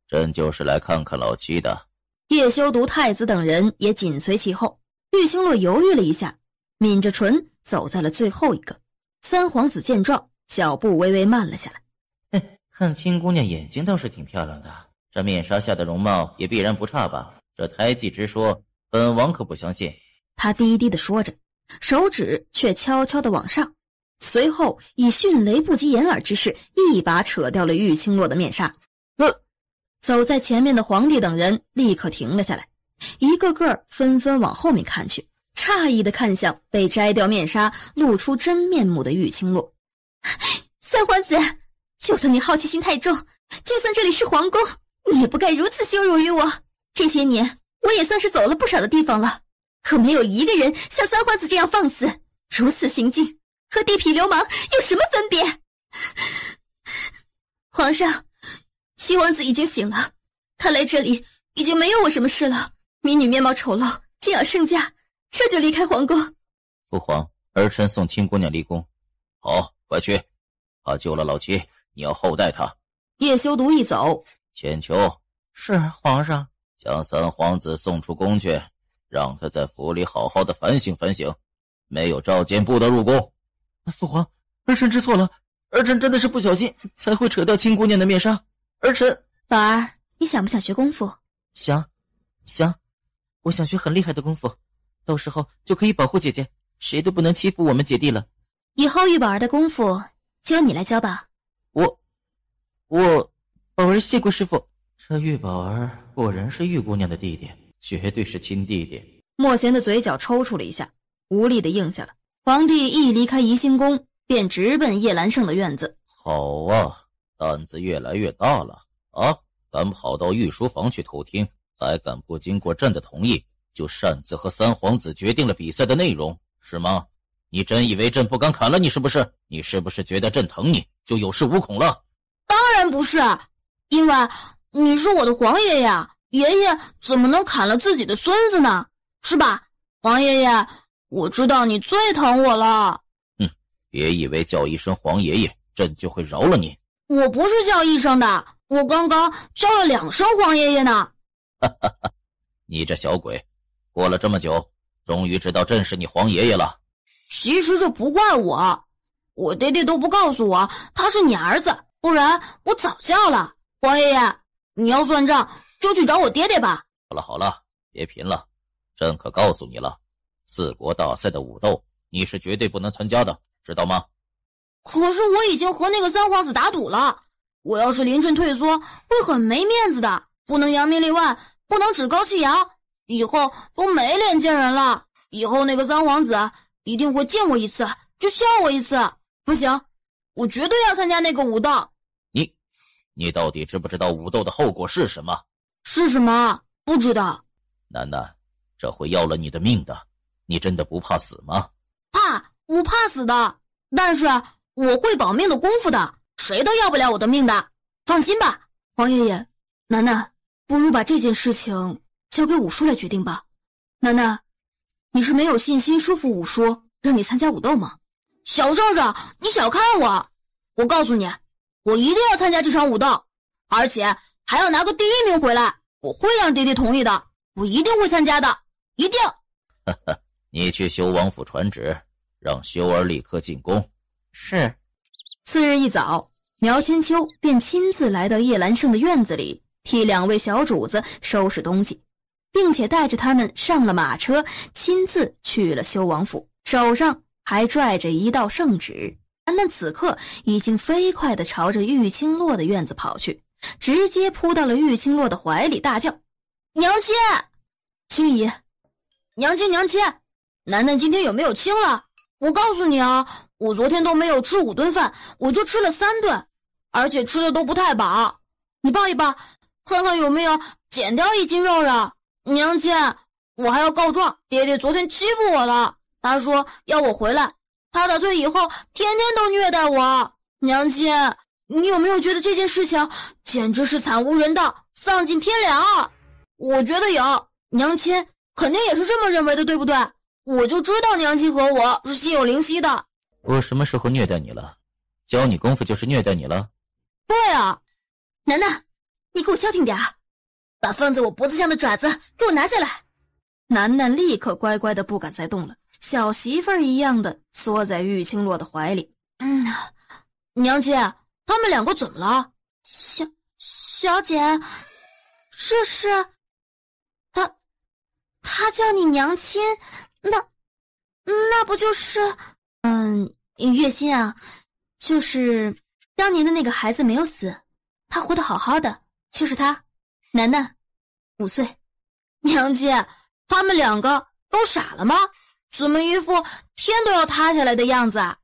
朕就是来看看老七的。叶修读太子等人也紧随其后。玉清洛犹豫了一下，抿着唇走在了最后一个。三皇子见状，脚步微微慢了下来。看青姑娘眼睛倒是挺漂亮的，这面纱下的容貌也必然不差吧？这胎记之说，本王可不相信。他低低地说着，手指却悄悄地往上，随后以迅雷不及掩耳之势一把扯掉了玉清洛的面纱。走在前面的皇帝等人立刻停了下来，一个个纷纷往后面看去，诧异地看向被摘掉面纱露出真面目的玉清洛。三皇子，就算你好奇心太重，就算这里是皇宫，你也不该如此羞辱于我。这些年我也算是走了不少的地方了，可没有一个人像三皇子这样放肆，如此行径和地痞流氓有什么分别？皇上，七皇子已经醒了，看来这里已经没有我什么事了。民女面貌丑陋，惊扰圣驾，这就离开皇宫。父皇，儿臣送青姑娘离宫。好，快去，他救了老七，你要厚待他。叶修读一走，千秋，是皇上。将三皇子送出宫去，让他在府里好好的反省反省，没有召见不得入宫。父皇，儿臣知错了，儿臣真的是不小心才会扯掉青姑娘的面纱。儿臣，宝儿，你想不想学功夫？想，我想学很厉害的功夫，到时候就可以保护姐姐，谁都不能欺负我们姐弟了。以后玉宝儿的功夫就由你来教吧。宝儿谢过师傅。这玉宝儿果然是玉姑娘的弟弟，绝对是亲弟弟。莫贤的嘴角抽搐了一下，无力地应下了。皇帝一离开怡兴宫，便直奔叶兰胜的院子。好啊，胆子越来越大了啊！敢跑到御书房去偷听，还敢不经过朕的同意就擅自和三皇子决定了比赛的内容，是吗？你真以为朕不敢砍了你是不是？你是不是觉得朕疼你就有恃无恐了？当然不是，因为你是我的皇爷爷，爷爷怎么能砍了自己的孙子呢？是吧，皇爷爷？我知道你最疼我了。别以为叫一声皇爷爷，朕就会饶了你。我不是叫一声的，我刚刚叫了2声皇爷爷呢。你这小鬼，过了这么久，终于知道朕是你皇爷爷了。其实这不怪我爹爹都不告诉我他是你儿子，不然我早叫了。皇爷爷，你要算账就去找我爹爹吧。好了，别贫了，朕可告诉你了，4国大赛的武斗你是绝对不能参加的，知道吗？可是我已经和那个三皇子打赌了，我要是临阵退缩会很没面子的，不能扬名立万，不能趾高气扬，以后都没脸见人了。以后那个三皇子一定会见我一次就笑我一次。不行，我绝对要参加那个武斗。你到底知不知道武斗的后果是什么？是什么？不知道。楠楠，这会要了你的命的，你真的不怕死吗？怕，我怕死的，但是我会保命的功夫的，谁都要不了我的命的，放心吧。皇爷爷，楠楠，不如把这件事情交给武叔来决定吧。楠楠，你是没有信心说服武叔让你参加武斗吗？小圣圣，你小看我告诉你，我一定要参加这场武斗，而且还要拿个第1名回来，我会让爹爹同意的，我一定会参加的，一定。你去修王府传旨，让修儿立刻进宫。是。次日一早，苗千秋便亲自来到叶兰胜的院子里，替2位小主子收拾东西，并且带着他们上了马车，亲自去了修王府，手上还拽着一道圣旨。楠楠此刻已经飞快地朝着玉清洛的院子跑去，直接扑到了玉清洛的怀里，大叫：“娘亲，青姨，娘亲，娘亲，楠楠今天有没有轻了？我告诉你啊，我昨天都没有吃5顿饭，我就吃了3顿，而且吃的都不太饱。你抱一抱，看看有没有减掉1斤肉肉。娘亲，我还要告状，爹爹昨天欺负我了，他说要我回来，他打退以后天天都虐待我。娘亲，你有没有觉得这件事情简直是惨无人道，丧尽天良啊？我觉得有，娘亲肯定也是这么认为的，对不对？我就知道娘亲和我是心有灵犀的。我什么时候虐待你了？教你功夫就是虐待你了？对啊。楠楠，你给我消停点啊！把放在我脖子上的爪子给我拿下来。楠楠立刻乖乖的不敢再动了，小媳妇儿一样的缩在玉清洛的怀里。娘亲，他们2个怎么了？小姐，这是他叫你娘亲，那不就是月心啊，就是当年的那个孩子没有死，他活得好好的，就是他，楠楠，5岁。娘亲，他们2个都傻了吗？怎么一副天都要塌下来的样子啊？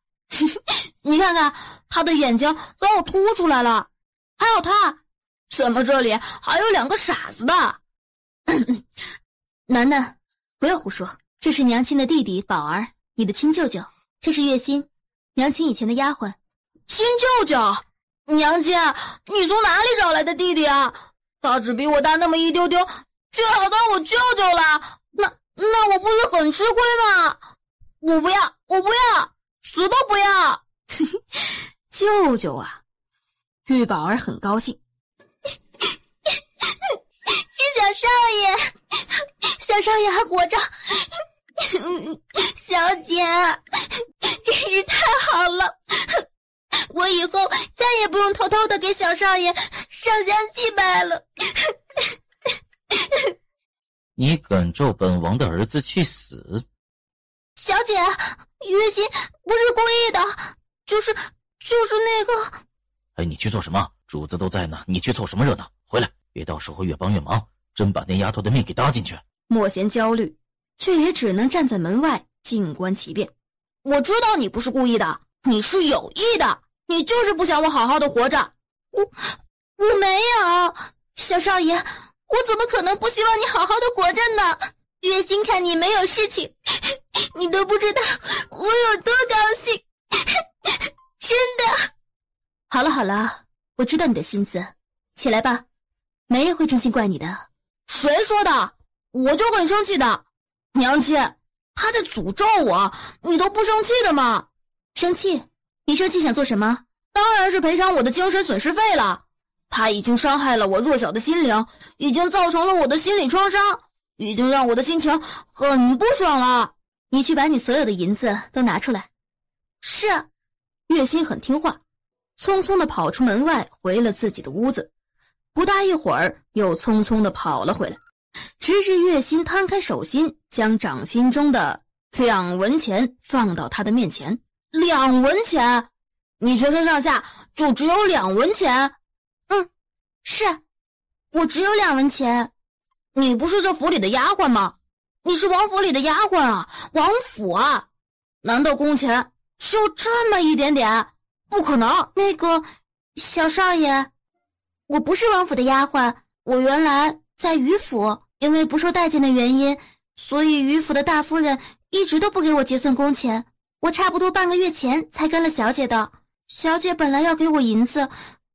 你看看他的眼睛都要凸出来了，还有他，怎么这里还有2个傻子的？楠楠，不要胡说，这是娘亲的弟弟宝儿，你的亲舅舅，这是月心，娘亲以前的丫鬟。亲舅舅？娘亲，你从哪里找来的弟弟啊？他只比我大那么一丢丢，却好当我舅舅了，那我不是很吃亏吗？我不要，死都不要！舅舅啊！玉宝儿很高兴。小少爷还活着，小姐，真是太好了！我以后再也不用偷偷的给小少爷上香祭拜了。你敢咒本王的儿子去死？小姐，月心不是故意的，就是那个……哎，你去做什么？主子都在呢，你去凑什么热闹？回来，别到时候越帮越忙，真把那丫头的命给搭进去。莫贤焦虑，却也只能站在门外静观其变。我知道你不是故意的，你是有意的，你就是不想我好好的活着。我没有，小少爷，我怎么可能不希望你好好的活着呢？月心看你没有事情，你都不知道我有多高兴，真的。好了，我知道你的心思，起来吧，没人会真心怪你的。谁说的？我就很生气的。娘亲，他在诅咒我，你都不生气的吗？生气？你生气想做什么？当然是赔偿我的精神损失费了。他已经伤害了我弱小的心灵，已经造成了我的心理创伤，已经让我的心情很不爽了。你去把你所有的银子都拿出来。是。月心很听话，匆匆地跑出门外，回了自己的屋子。不大一会儿，又匆匆地跑了回来，直至月心摊开手心，将掌心中的2文钱放到他的面前。2文钱？你全身上下就只有2文钱？是，我只有2文钱。你不是这府里的丫鬟吗？你是王府里的丫鬟啊，王府啊，难道工钱只有这么一点点？不可能。那个小少爷，我不是王府的丫鬟，我原来在余府，因为不受待见的原因，所以余府的大夫人一直都不给我结算工钱。我差不多半个月前才跟了小姐的，小姐本来要给我银子，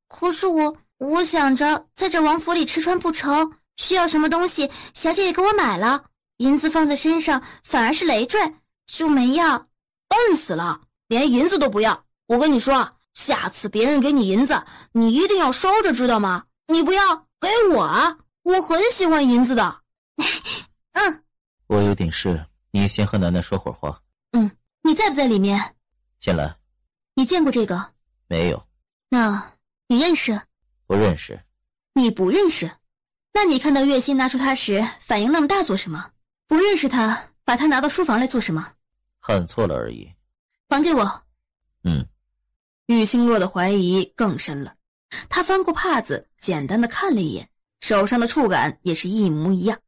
可是我想着在这王府里吃穿不愁，需要什么东西小姐也给我买了，银子放在身上反而是累赘，就没要。笨死了，连银子都不要。我跟你说，下次别人给你银子，你一定要收着，知道吗？你不要给我啊，我很喜欢银子的。我有点事，你先和楠楠说会儿话。你在不在里面？进来。你见过这个？没有。那你认识？不认识。你不认识？那你看到月心拿出它时反应那么大做什么？不认识他，把它拿到书房来做什么？看错了而已。还给我。玉清洛的怀疑更深了。他翻过帕子，简单的看了一眼，手上的触感也是一模一样，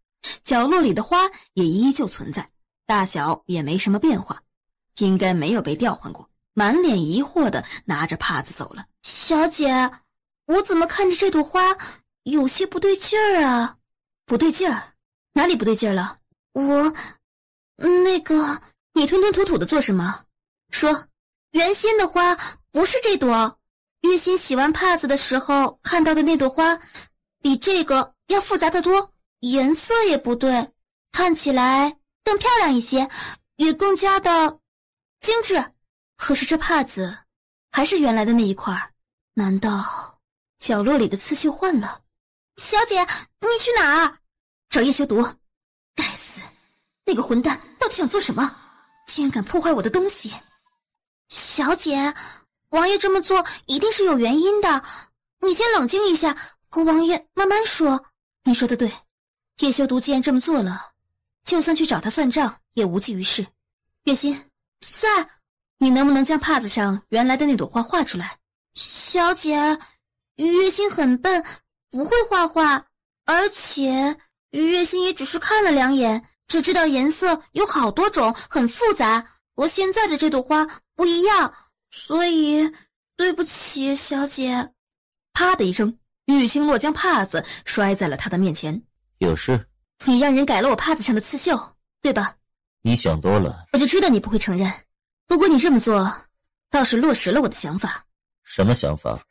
角落里的花也依旧存在，大小也没什么变化，应该没有被调换过。满脸疑惑的拿着帕子走了。小姐，我怎么看着这朵花有些不对劲儿啊？不对劲儿？哪里不对劲儿了？你吞吞吐吐的做什么？说。原先的花不是这朵，月心洗完帕子的时候看到的那朵花比这个要复杂的多，颜色也不对，看起来更漂亮一些，也更加的精致。可是这帕子还是原来的那一块，难道角落里的刺绣换了？小姐，你去哪儿？找叶修毒。该死，那个混蛋到底想做什么？竟然敢破坏我的东西！小姐，王爷这么做一定是有原因的，你先冷静一下，和王爷慢慢说。你说的对，叶修毒既然这么做了，就算去找他算账也无济于事。月心，在，你能不能将帕子上原来的那朵花画出来？小姐，月心很笨，不会画画，而且月心也只是看了2眼，只知道颜色有好多种，很复杂，和现在的这朵花不一样，所以对不起，小姐。啪的一声，玉清洛将帕子摔在了他的面前。有事？你让人改了我帕子上的刺绣，对吧？你想多了。我就知道你不会承认，不过你这么做倒是落实了我的想法。什么想法？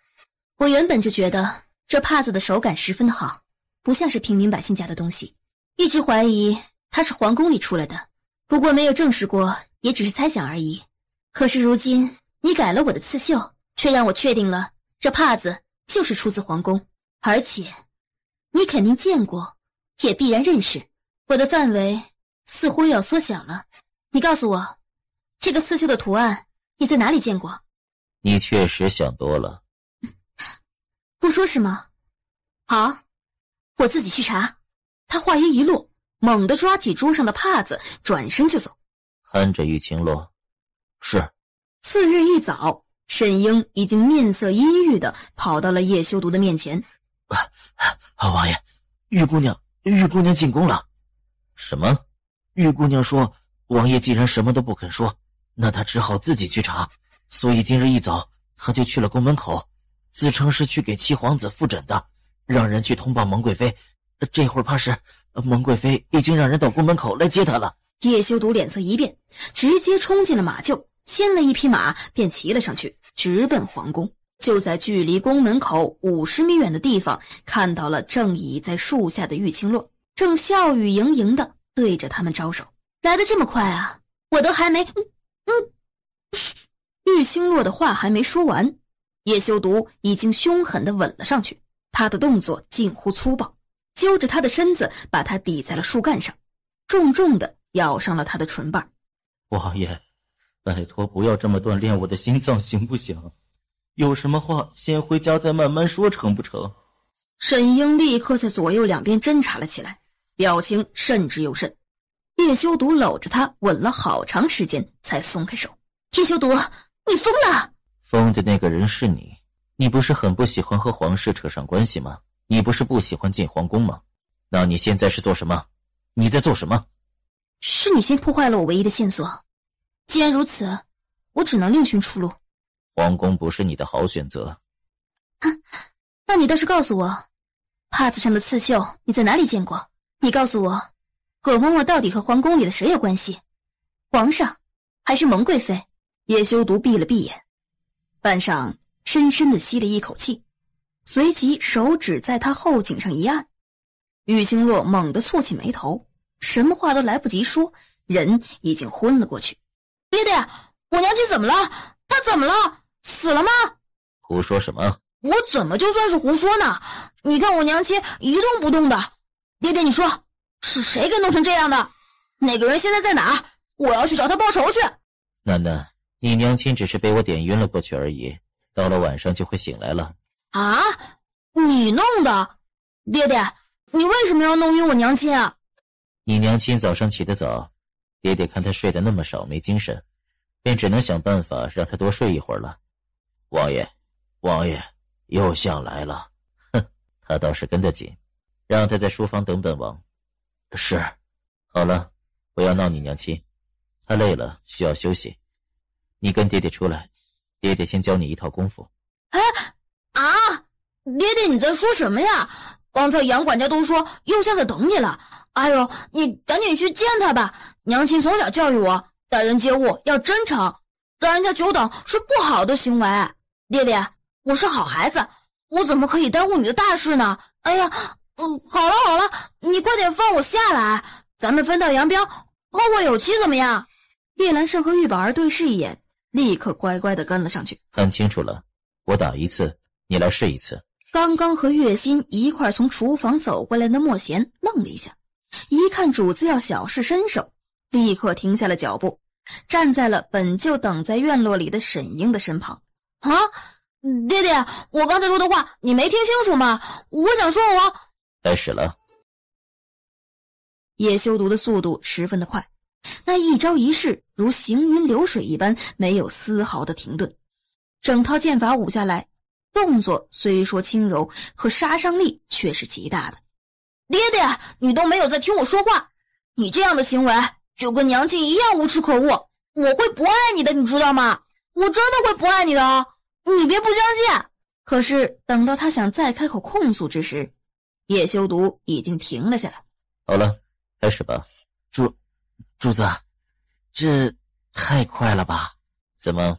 我原本就觉得这帕子的手感十分的好，不像是平民百姓家的东西，一直怀疑它是皇宫里出来的，不过没有证实过，也只是猜想而已。可是如今你改了我的刺绣，却让我确定了这帕子就是出自皇宫，而且你肯定见过，也必然认识。我的范围似乎又要缩小了。你告诉我，这个刺绣的图案你在哪里见过？你确实想多了。不说是吗？好，我自己去查。他话音一落，猛地抓起桌上的帕子，转身就走。看着玉清洛。是。次日一早，沈英已经面色阴郁的跑到了叶修毒的面前。王爷，玉姑娘进宫了。什么？玉姑娘说，王爷既然什么都不肯说，那她只好自己去查。所以今日一早，她就去了宫门口，自称是去给七皇子复诊的，让人去通报蒙贵妃。这会儿怕是蒙贵妃已经让人到宫门口来接她了。叶修毒脸色一变，直接冲进了马厩，牵了一匹马便骑了上去，直奔皇宫。就在距离宫门口50米远的地方，看到了正倚在树下的玉清洛，正笑语盈盈的对着他们招手。来得这么快啊，我都还没……玉清洛的话还没说完，叶修毒已经凶狠地吻了上去，他的动作近乎粗暴，揪着他的身子把他抵在了树干上，重重地咬上了他的唇瓣。王爷，拜托不要这么锻炼我的心脏行不行？有什么话先回家再慢慢说，成不成？沈英立刻在左右两边侦查了起来，表情慎之又慎。叶修毒搂着他吻了好长时间才松开手。叶修毒，你疯了！疯的那个人是你。你不是很不喜欢和皇室扯上关系吗？你不是不喜欢进皇宫吗？那你现在是做什么？你在做什么？是你先破坏了我唯一的线索。既然如此，我只能另寻出路。皇宫不是你的好选择。那你倒是告诉我，帕子上的刺绣你在哪里见过？你告诉我，葛嬷嬷到底和皇宫里的谁有关系？皇上还是蒙贵妃？叶修毒闭了闭眼，半晌深深地吸了一口气，随即手指在他后颈上一按。玉清洛猛地蹙起眉头，什么话都来不及说，人已经昏了过去。爹爹，我娘亲怎么了？她怎么了？死了吗？胡说什么？我怎么就算是胡说呢？你看我娘亲一动不动的。爹爹，你说是谁给弄成这样的？那个人现在在哪儿？我要去找他报仇去。楠楠，你娘亲只是被我点晕了过去而已，到了晚上就会醒来了。啊？你弄的？爹爹，你为什么要弄晕我娘亲啊？你娘亲早上起得早，爹爹看她睡得那么少没精神，便只能想办法让她多睡一会儿了。王爷又想来了。哼，他倒是跟得紧，让他在书房等本王。是。好了，不要闹你娘亲，她累了需要休息。你跟爹爹出来，爹爹先教你一套功夫。爹爹你在说什么呀？刚才杨管家都说右下在等你了。哎呦，你赶紧去见他吧。娘亲从小教育我，待人接物要真诚，让人家久等是不好的行为。爹爹，我是好孩子，我怎么可以耽误你的大事呢？哎呀，好了，你快点放我下来，咱们分道扬镳，后会有期怎么样？叶兰生和玉宝儿对视一眼，立刻乖乖地跟了上去。看清楚了，我打一次，你来试一次。刚刚和月心一块从厨房走过来的莫贤愣了一下，一看主子要小试身手，立刻停下了脚步，站在了本就等在院落里的沈英的身旁。爹爹，我刚才说的话你没听清楚吗？我想说开始了。叶修读的速度十分的快，那一招一式如行云流水一般，没有丝毫的停顿。整套剑法舞下来，动作虽说轻柔，可杀伤力却是极大的。爹爹，你都没有在听我说话，你这样的行为就跟娘亲一样无耻可恶，我会不爱你的，你知道吗？我真的会不爱你的，你别不相信。可是等到他想再开口控诉之时，叶修读已经停了下来。好了，开始吧。主子，这太快了吧？怎么，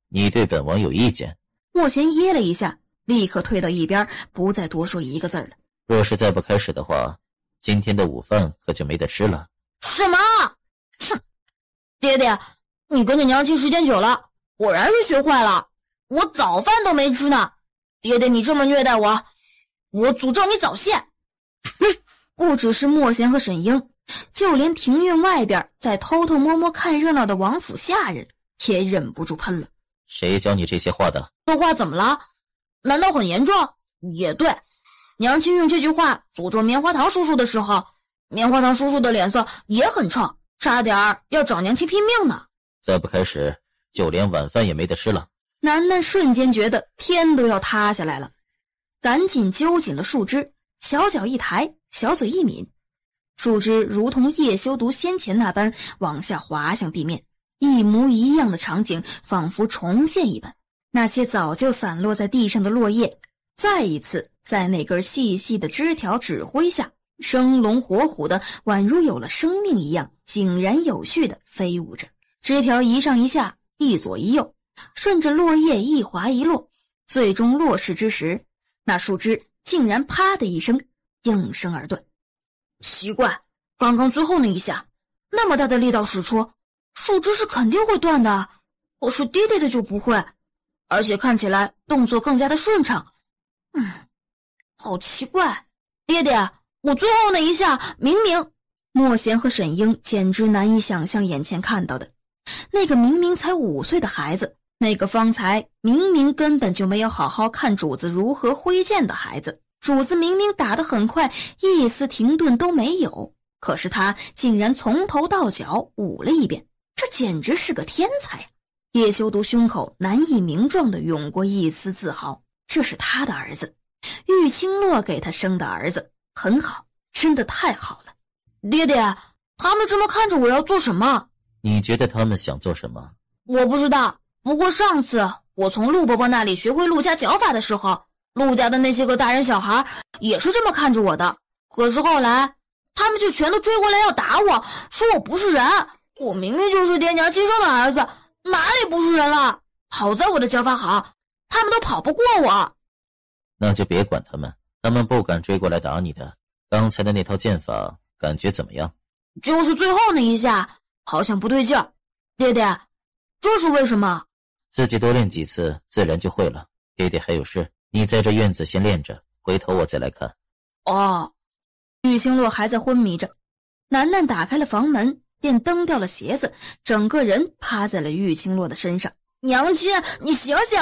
你对本王有意见？莫贤噎了一下，立刻退到一边，不再多说一个字了。若是再不开始的话，今天的午饭可就没得吃了。什么？哼！爹爹，你跟着娘亲时间久了，果然是学坏了。我早饭都没吃呢，爹爹你这么虐待我，我诅咒你早泄！不只是莫贤和沈英，就连庭院外边在偷偷摸摸看热闹的王府下人也忍不住喷了。谁教你这些话的？这话怎么了？难道很严重？也对，娘亲用这句话诅咒棉花糖叔叔的时候，棉花糖叔叔的脸色也很臭，差点要找娘亲拼命呢。再不开始，就连晚饭也没得吃了。楠楠瞬间觉得天都要塌下来了，赶紧揪紧了树枝，小脚一抬，小嘴一抿，树枝如同叶修读先前那般往下滑向地面，一模一样的场景仿佛重现一般。那些早就散落在地上的落叶，再一次在那根细细的枝条指挥下，生龙活虎的，宛如有了生命一样，井然有序的飞舞着。枝条一上一下，一左一右，顺着落叶一滑一落，最终落势之时，那树枝竟然啪的一声应声而断。奇怪，刚刚最后那一下那么大的力道使出，树枝是肯定会断的，可是爹爹的就不会，而且看起来动作更加的顺畅。好奇怪。爹爹，我最后那一下明明……莫贤和沈英简直难以想象眼前看到的，那个明明才5岁的孩子，那个方才明明根本就没有好好看主子如何挥剑的孩子，主子明明打得很快，一丝停顿都没有，可是他竟然从头到脚舞了一遍，这简直是个天才。叶修读胸口难以名状地涌过一丝自豪，这是他的儿子，玉清洛给他生的儿子，很好，真的太好了。爹爹，他们这么看着我要做什么？你觉得他们想做什么？我不知道，不过上次我从陆伯伯那里学会陆家脚法的时候，陆家的那些个大人小孩也是这么看着我的，可是后来他们就全都追过来要打我，说我不是人，我明明就是爹娘亲生的儿子，哪里不是人了？好在我的脚法好，他们都跑不过我。那就别管他们，他们不敢追过来打你的。刚才的那套剑法感觉怎么样？就是最后那一下好像不对劲儿。爹爹，这是为什么？自己多练几次自然就会了。爹爹还有事，你在这院子先练着，回头我再来看。玉清洛还在昏迷着，楠楠打开了房门，便蹬掉了鞋子，整个人趴在了玉清洛的身上。娘亲，你醒醒！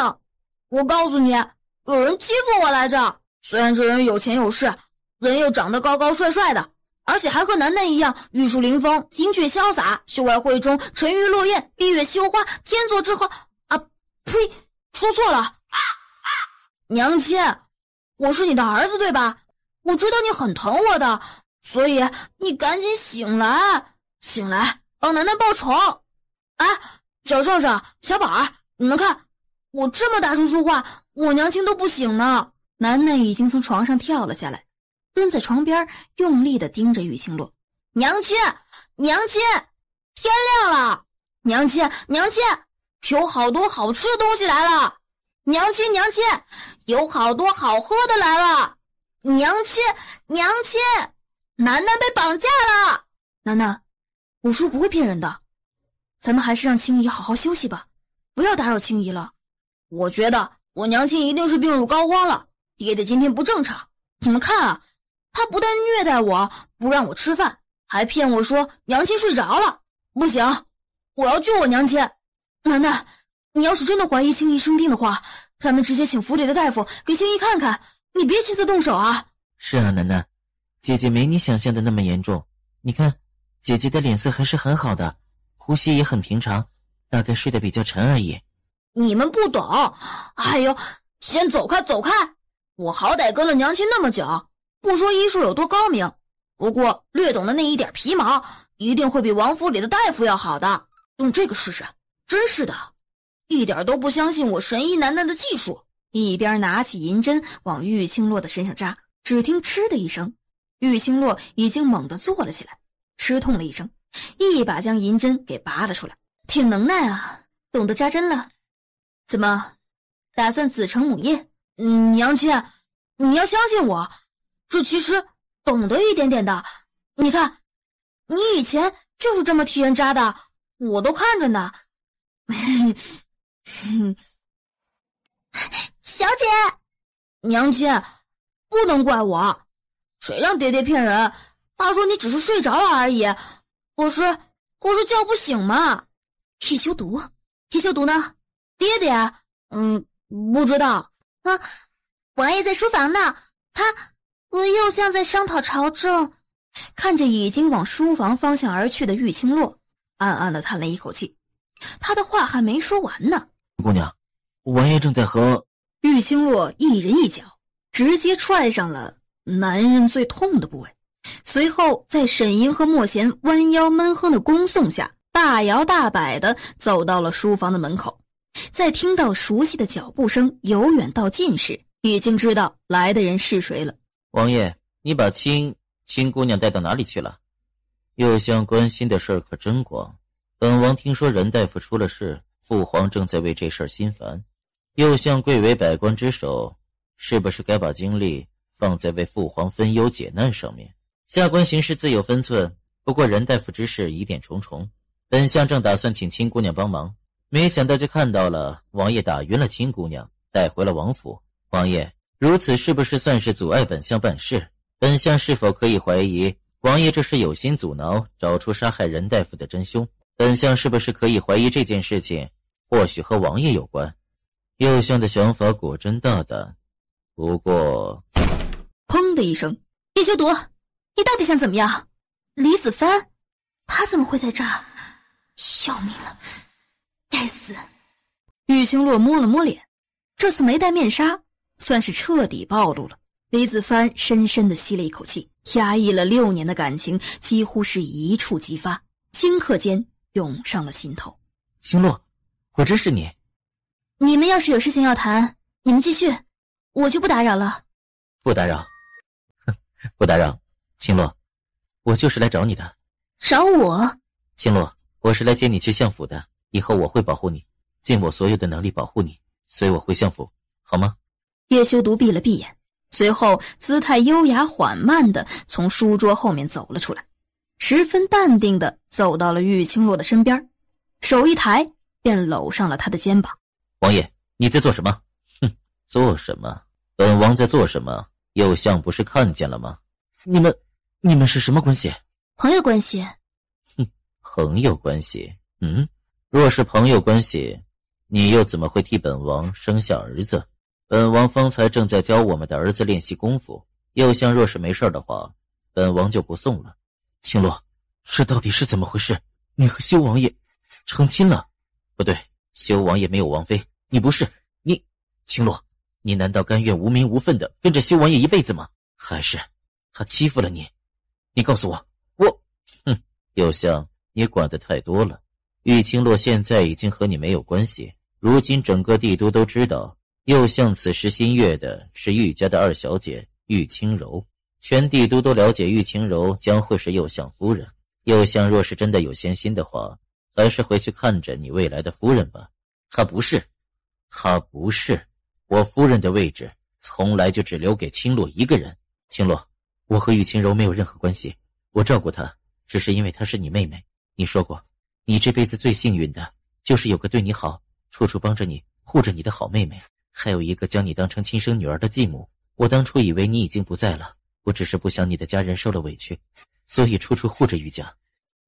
我告诉你，有人欺负我来着。虽然这人有钱有势，人又长得高高帅帅的，而且还和楠楠一样玉树临风，英俊潇洒，秀外慧中，沉鱼落雁，闭月羞花，天作之合。呸，说错了，娘亲，我是你的儿子对吧？我知道你很疼我的，所以你赶紧醒来，醒来帮楠楠报仇。哎，小圣圣、小宝儿，你们看，我这么大声说话，我娘亲都不醒呢。楠楠已经从床上跳了下来，蹲在床边，用力地盯着玉清洛。娘亲，娘亲，天亮了！娘亲，娘亲，有好多好吃的东西来了！娘亲，娘亲，有好多好喝的来了！娘亲，娘亲，楠楠被绑架了！楠楠，我叔不会骗人的，咱们还是让青姨好好休息吧，不要打扰青姨了。我觉得我娘亲一定是病入膏肓了，爹爹今天不正常。你们看啊，他不但虐待我，不让我吃饭，还骗我说娘亲睡着了。不行，我要救我娘亲。楠楠，你要是真的怀疑青姨生病的话，咱们直接请府里的大夫给青姨看看，你别亲自动手啊。是啊，楠楠，姐姐没你想象的那么严重，你看姐姐的脸色还是很好的，呼吸也很平常，大概睡得比较沉而已。你们不懂，哎呦，先走开走开！我好歹跟了娘亲那么久，不说医术有多高明，不过略懂的那一点皮毛，一定会比王府里的大夫要好的。用这个试试，真是的，一点都不相信我神医楠楠的技术。一边拿起银针往玉清洛的身上扎，只听嗤的一声，玉清洛已经猛地坐了起来，吃痛了一声，一把将银针给拔了出来。挺能耐啊，懂得扎针了。怎么，打算子承母业？娘亲，你要相信我，这其实懂得一点点的。你看，你以前就是这么替人扎的，我都看着呢。小姐，娘亲，不能怪我，谁让爹爹骗人？他说你只是睡着了而已，可是叫不醒嘛。铁修毒，铁修毒呢？爹爹，不知道啊。王爷在书房呢，他又像在商讨朝政。看着已经往书房方向而去的玉清洛，暗暗地叹了一口气。他的话还没说完呢。姑娘，王爷正在和……玉清洛一人一脚，直接踹上了男人最痛的部位。随后在沈莹和莫贤弯腰闷哼的恭送下，大摇大摆地走到了书房的门口。在听到熟悉的脚步声由远到近时，已经知道来的人是谁了。王爷，你把青姑娘带到哪里去了？右相关心的事儿可真广。本王听说任大夫出了事，父皇正在为这事儿心烦。右相贵为百官之首，是不是该把精力放在为父皇分忧解难上面？下官行事自有分寸，不过任大夫之事疑点重重，本相正打算请青姑娘帮忙，没想到就看到了王爷打晕了青姑娘，带回了王府。王爷，如此是不是算是阻碍本相办事？本相是否可以怀疑王爷这是有心阻挠，找出杀害任大夫的真凶？本相是不是可以怀疑这件事情或许和王爷有关？右相的想法果真大胆，不过……砰的一声，叶修毒，你到底想怎么样？李子帆，他怎么会在这儿？要命了，该死！玉清洛摸了摸脸，这次没戴面纱，算是彻底暴露了。李子帆深深地吸了一口气，压抑了6年的感情几乎是一触即发，顷刻间涌上了心头。青洛，果真是你？你们要是有事情要谈，你们继续，我就不打扰了。不打扰，不打扰。青洛，我就是来找你的。找我？青洛，我是来接你去相府的，以后我会保护你，尽我所有的能力保护你，随我回相府，好吗？叶修毒闭了闭眼，随后姿态优雅缓慢地从书桌后面走了出来，十分淡定地走到了玉清洛的身边，手一抬便搂上了他的肩膀。王爷，你在做什么？哼，做什么？本王在做什么？右相不是看见了吗？你们是什么关系？朋友关系。哼，朋友关系。若是朋友关系，你又怎么会替本王生下儿子？本王方才正在教我们的儿子练习功夫，右相若是没事的话，本王就不送了。青洛，这到底是怎么回事？你和修王爷成亲了？不对，修王爷没有王妃，你不是你。青洛，你难道甘愿无名无分的跟着修王爷一辈子吗？还是他欺负了你？你告诉我，右相，你管得太多了。玉清洛现在已经和你没有关系，如今整个帝都都知道，右相此时心悦的是玉家的二小姐玉清柔，全帝都都了解玉清柔将会是右相夫人。右相若是真的有闲心的话，还是回去看着你未来的夫人吧。她不是，我夫人的位置从来就只留给青洛一个人。青洛，我和玉清柔没有任何关系，我照顾她只是因为她是你妹妹。你说过，你这辈子最幸运的就是有个对你好，处处帮着你护着你的好妹妹，还有一个将你当成亲生女儿的继母。我当初以为你已经不在了，我只是不想你的家人受了委屈，所以处处护着玉家。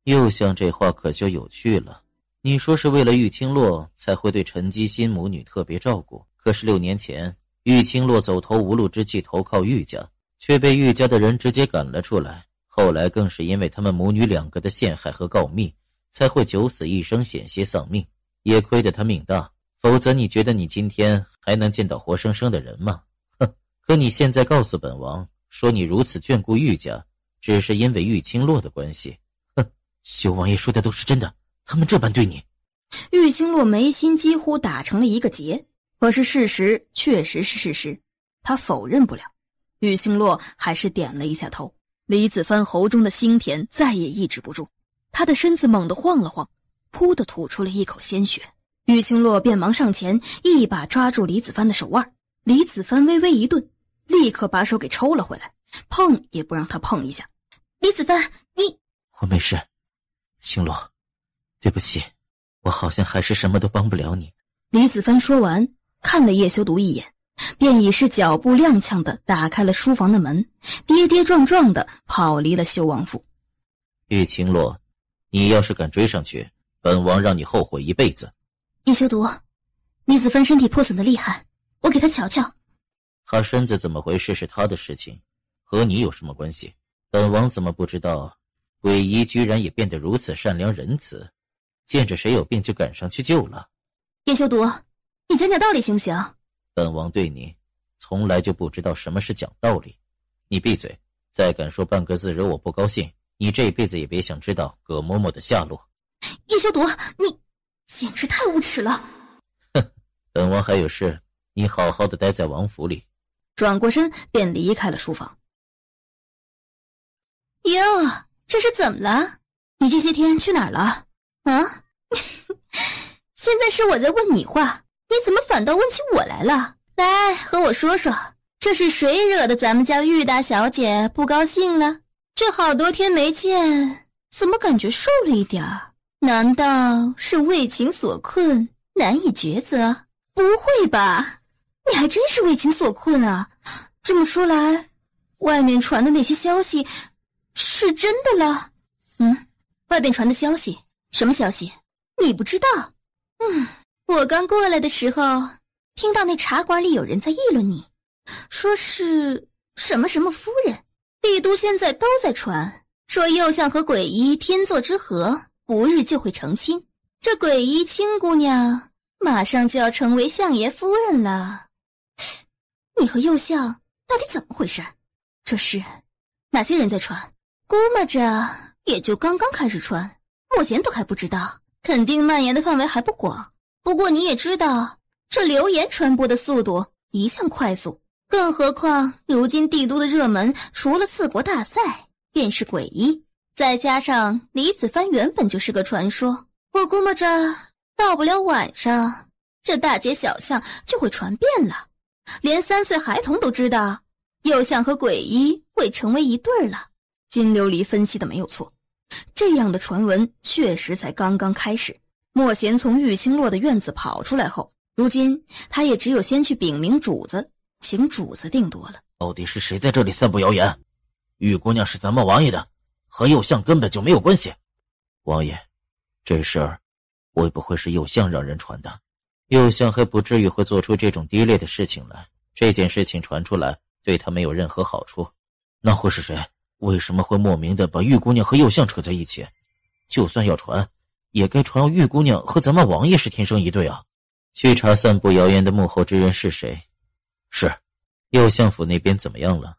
右相这话可就有趣了，你说是为了玉清洛才会对陈姬心母女特别照顾，可是6年前玉清洛走投无路之际投靠玉家，却被玉家的人直接赶了出来，后来更是因为他们母女2个的陷害和告密，才会九死一生险些丧命。也亏得他命大，否则你觉得你今天还能见到活生生的人吗？可你现在告诉本王说你如此眷顾玉家，只是因为玉清洛的关系。修王爷说的都是真的，他们这般对你。玉清洛眉心几乎打成了一个结，可是事实确实是事实，他否认不了。玉清洛还是点了一下头。李子帆喉中的腥甜再也抑制不住，他的身子猛地晃了晃，噗地吐出了一口鲜血。玉清洛便忙上前一把抓住李子帆的手腕，李子帆微微一顿，立刻把手给抽了回来，碰也不让他碰一下。李子帆，你……我没事，青洛，对不起，我好像还是什么都帮不了你。李子帆说完，看了叶修毒一眼，便已是脚步踉跄地打开了书房的门，跌跌撞撞地跑离了修王府。玉清洛，你要是敢追上去，本王让你后悔一辈子。叶修毒，李子帆身体破损的厉害，我给他瞧瞧。他身子怎么回事是他的事情，和你有什么关系？本王怎么不知道鬼医居然也变得如此善良仁慈，见着谁有病就赶上去救了。叶修毒，你讲讲道理行不行？本王对你从来就不知道什么是讲道理。你闭嘴，再敢说半个字惹我不高兴，你这辈子也别想知道葛嬷嬷的下落。叶修毒，你简直太无耻了！本王还有事，你好好的待在王府里。转过身便离开了书房。哟，这是怎么了？你这些天去哪儿了？啊？现在是我在问你话，你怎么反倒问起我来了？来，和我说说，这是谁惹得咱们家玉大小姐不高兴了？这好多天没见，怎么感觉瘦了一点儿？难道是为情所困，难以抉择？不会吧，你还真是为情所困啊！这么说来，外面传的那些消息是真的了？外边传的消息？什么消息？你不知道？我刚过来的时候，听到那茶馆里有人在议论你，说是什么什么夫人。帝都现在都在传，说右相和鬼医天作之合，不日就会成亲。这鬼医青姑娘马上就要成为相爷夫人了。你和右相到底怎么回事？这是哪些人在传？估摸着也就刚刚开始传，目前都还不知道，肯定蔓延的范围还不广。不过你也知道，这流言传播的速度一向快速，更何况如今帝都的热门除了4国大赛便是鬼医，再加上李子帆原本就是个传说，我估摸着到不了晚上，这大街小巷就会传遍了，连3岁孩童都知道右相和鬼医会成为一对了。金琉璃分析的没有错，这样的传闻确实才刚刚开始。莫贤从玉清洛的院子跑出来后，如今他也只有先去禀明主子，请主子定夺了。到底是谁在这里散布谣言？玉姑娘是咱们王爷的，和右相根本就没有关系。王爷，这事儿会不会是右相让人传的？右相还不至于会做出这种低劣的事情来，这件事情传出来对他没有任何好处。那会是谁？为什么会莫名的把玉姑娘和右相扯在一起？就算要传，也该传玉姑娘和咱们王爷是天生一对啊。去查散布谣言的幕后之人是谁。是。右相府那边怎么样了？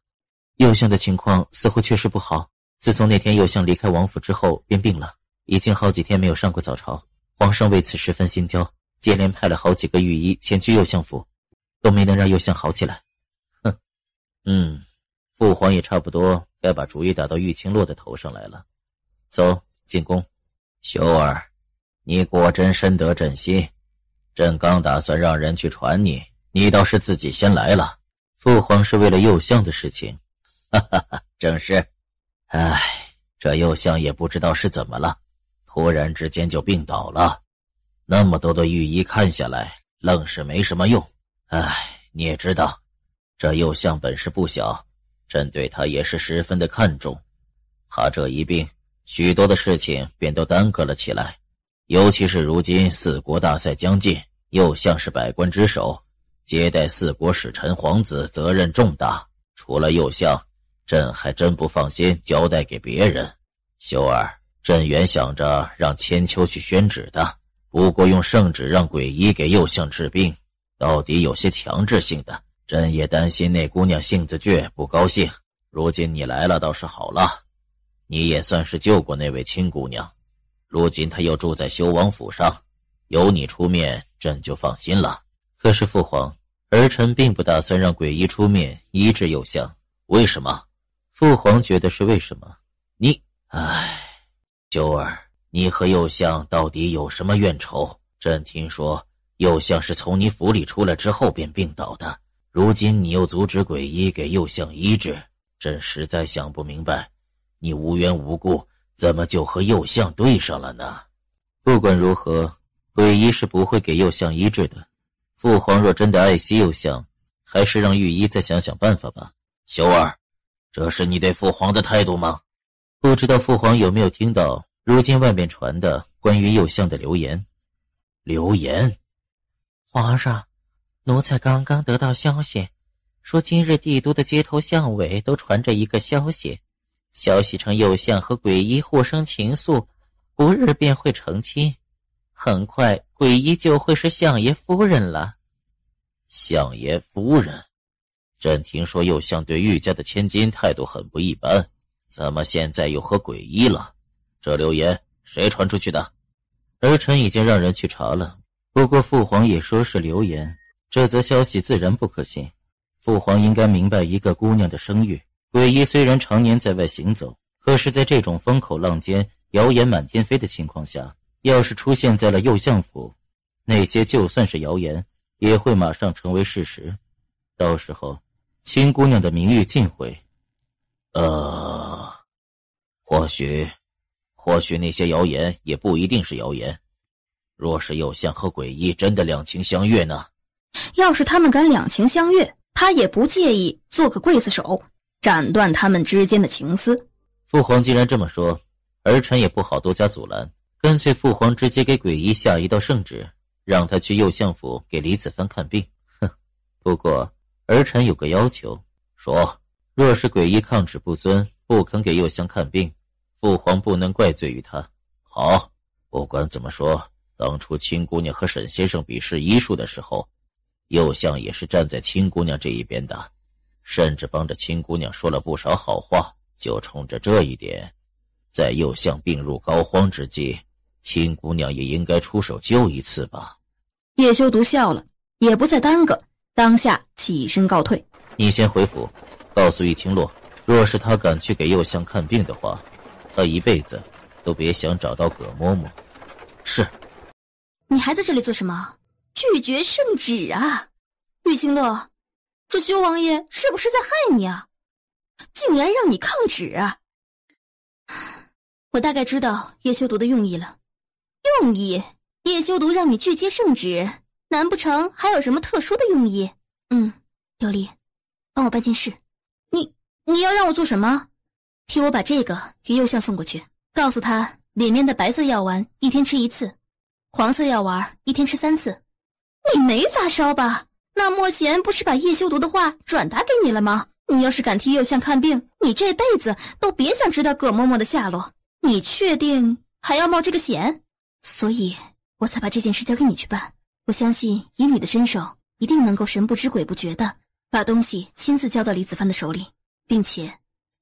右相的情况似乎确实不好，自从那天右相离开王府之后便病了，已经好几天没有上过早朝。皇上为此十分心焦，接连派了好几个御医前去右相府，都没能让右相好起来。父皇也差不多该把主意打到玉清洛的头上来了。走，进宫。修儿，你果真深得朕心，朕刚打算让人去传你，你倒是自己先来了。父皇是为了右相的事情。正是。这右相也不知道是怎么了，突然之间就病倒了，那么多的御医看下来，愣是没什么用。你也知道，这右相本事不小，朕对他也是十分的看重。他这一病，许多的事情便都耽搁了起来，尤其是如今四国大赛将近，右相是百官之首，接待四国使臣皇子责任重大，除了右相，朕还真不放心交代给别人。修儿，朕原想着让千秋去宣旨的，不过用圣旨让鬼医给右相治病，到底有些强制性的，朕也担心那姑娘性子倔，不高兴。如今你来了倒是好了，你也算是救过那位亲姑娘，如今她又住在修王府上，有你出面，朕就放心了。可是父皇，儿臣并不打算让鬼医出面医治右相。为什么？父皇觉得是为什么？修儿，你和右相到底有什么怨仇？朕听说右相是从你府里出来之后便病倒的，如今你又阻止鬼医给右相医治，朕实在想不明白，你无缘无故怎么就和右相对上了呢？不管如何，鬼医是不会给右相医治的。父皇若真的爱惜右相，还是让御医再想想办法吧。修儿，这是你对父皇的态度吗？不知道父皇有没有听到如今外面传的关于右相的流言？流言？皇上，奴才刚刚得到消息，说今日帝都的街头巷尾都传着一个消息，消息称右相和鬼医互生情愫，不日便会成亲，很快鬼医就会是相爷夫人了。相爷夫人？朕听说右相对御家的千金态度很不一般，怎么现在又和鬼医了？这流言谁传出去的？儿臣已经让人去查了，不过父皇也说是流言，这则消息自然不可信。父皇应该明白一个姑娘的声誉，鬼医虽然常年在外行走，可是在这种风口浪尖、谣言满天飞的情况下，要是出现在了右相府，那些就算是谣言，也会马上成为事实，到时候亲姑娘的名誉尽毁。或许那些谣言也不一定是谣言。若是右相和鬼医真的两情相悦呢？要是他们敢两情相悦，他也不介意做个刽子手，斩断他们之间的情丝。父皇既然这么说，儿臣也不好多加阻拦，干脆父皇直接给鬼医下一道圣旨，让他去右相府给李子帆看病。不过儿臣有个要求，说若是鬼医抗旨不遵，不肯给右相看病，父皇不能怪罪于他。好，不管怎么说，当初亲姑娘和沈先生比试医术的时候，右相也是站在亲姑娘这一边的，甚至帮着亲姑娘说了不少好话。就冲着这一点，在右相病入膏肓之际，亲姑娘也应该出手救一次吧。叶修独笑了，也不再耽搁，当下起身告退。你先回府，告诉玉清洛，若是他敢去给右相看病的话，他一辈子都别想找到葛嬷嬷。是。你还在这里做什么？拒绝圣旨啊！玉清洛，这修王爷是不是在害你啊？竟然让你抗旨啊！我大概知道叶修毒的用意了。用意？叶修毒让你拒接圣旨，难不成还有什么特殊的用意？琉璃，帮我办件事。你要让我做什么？替我把这个给右相送过去，告诉他里面的白色药丸一天吃1次，黄色药丸一天吃3次。你没发烧吧？那莫贤不是把叶修毒的话转达给你了吗？你要是敢替右相看病，你这辈子都别想知道葛嬷嬷的下落。你确定还要冒这个险？所以我才把这件事交给你去办。我相信以你的身手，一定能够神不知鬼不觉的把东西亲自交到李子帆的手里，并且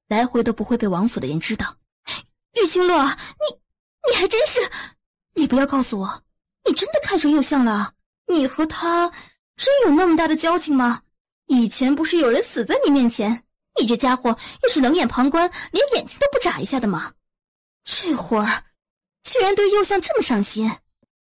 来回都不会被王府的人知道。玉清洛，你还真是……你不要告诉我，你真的看上右相了？你和他真有那么大的交情吗？以前不是有人死在你面前，你这家伙也是冷眼旁观，连眼睛都不眨一下的吗？这会儿居然对右相这么上心。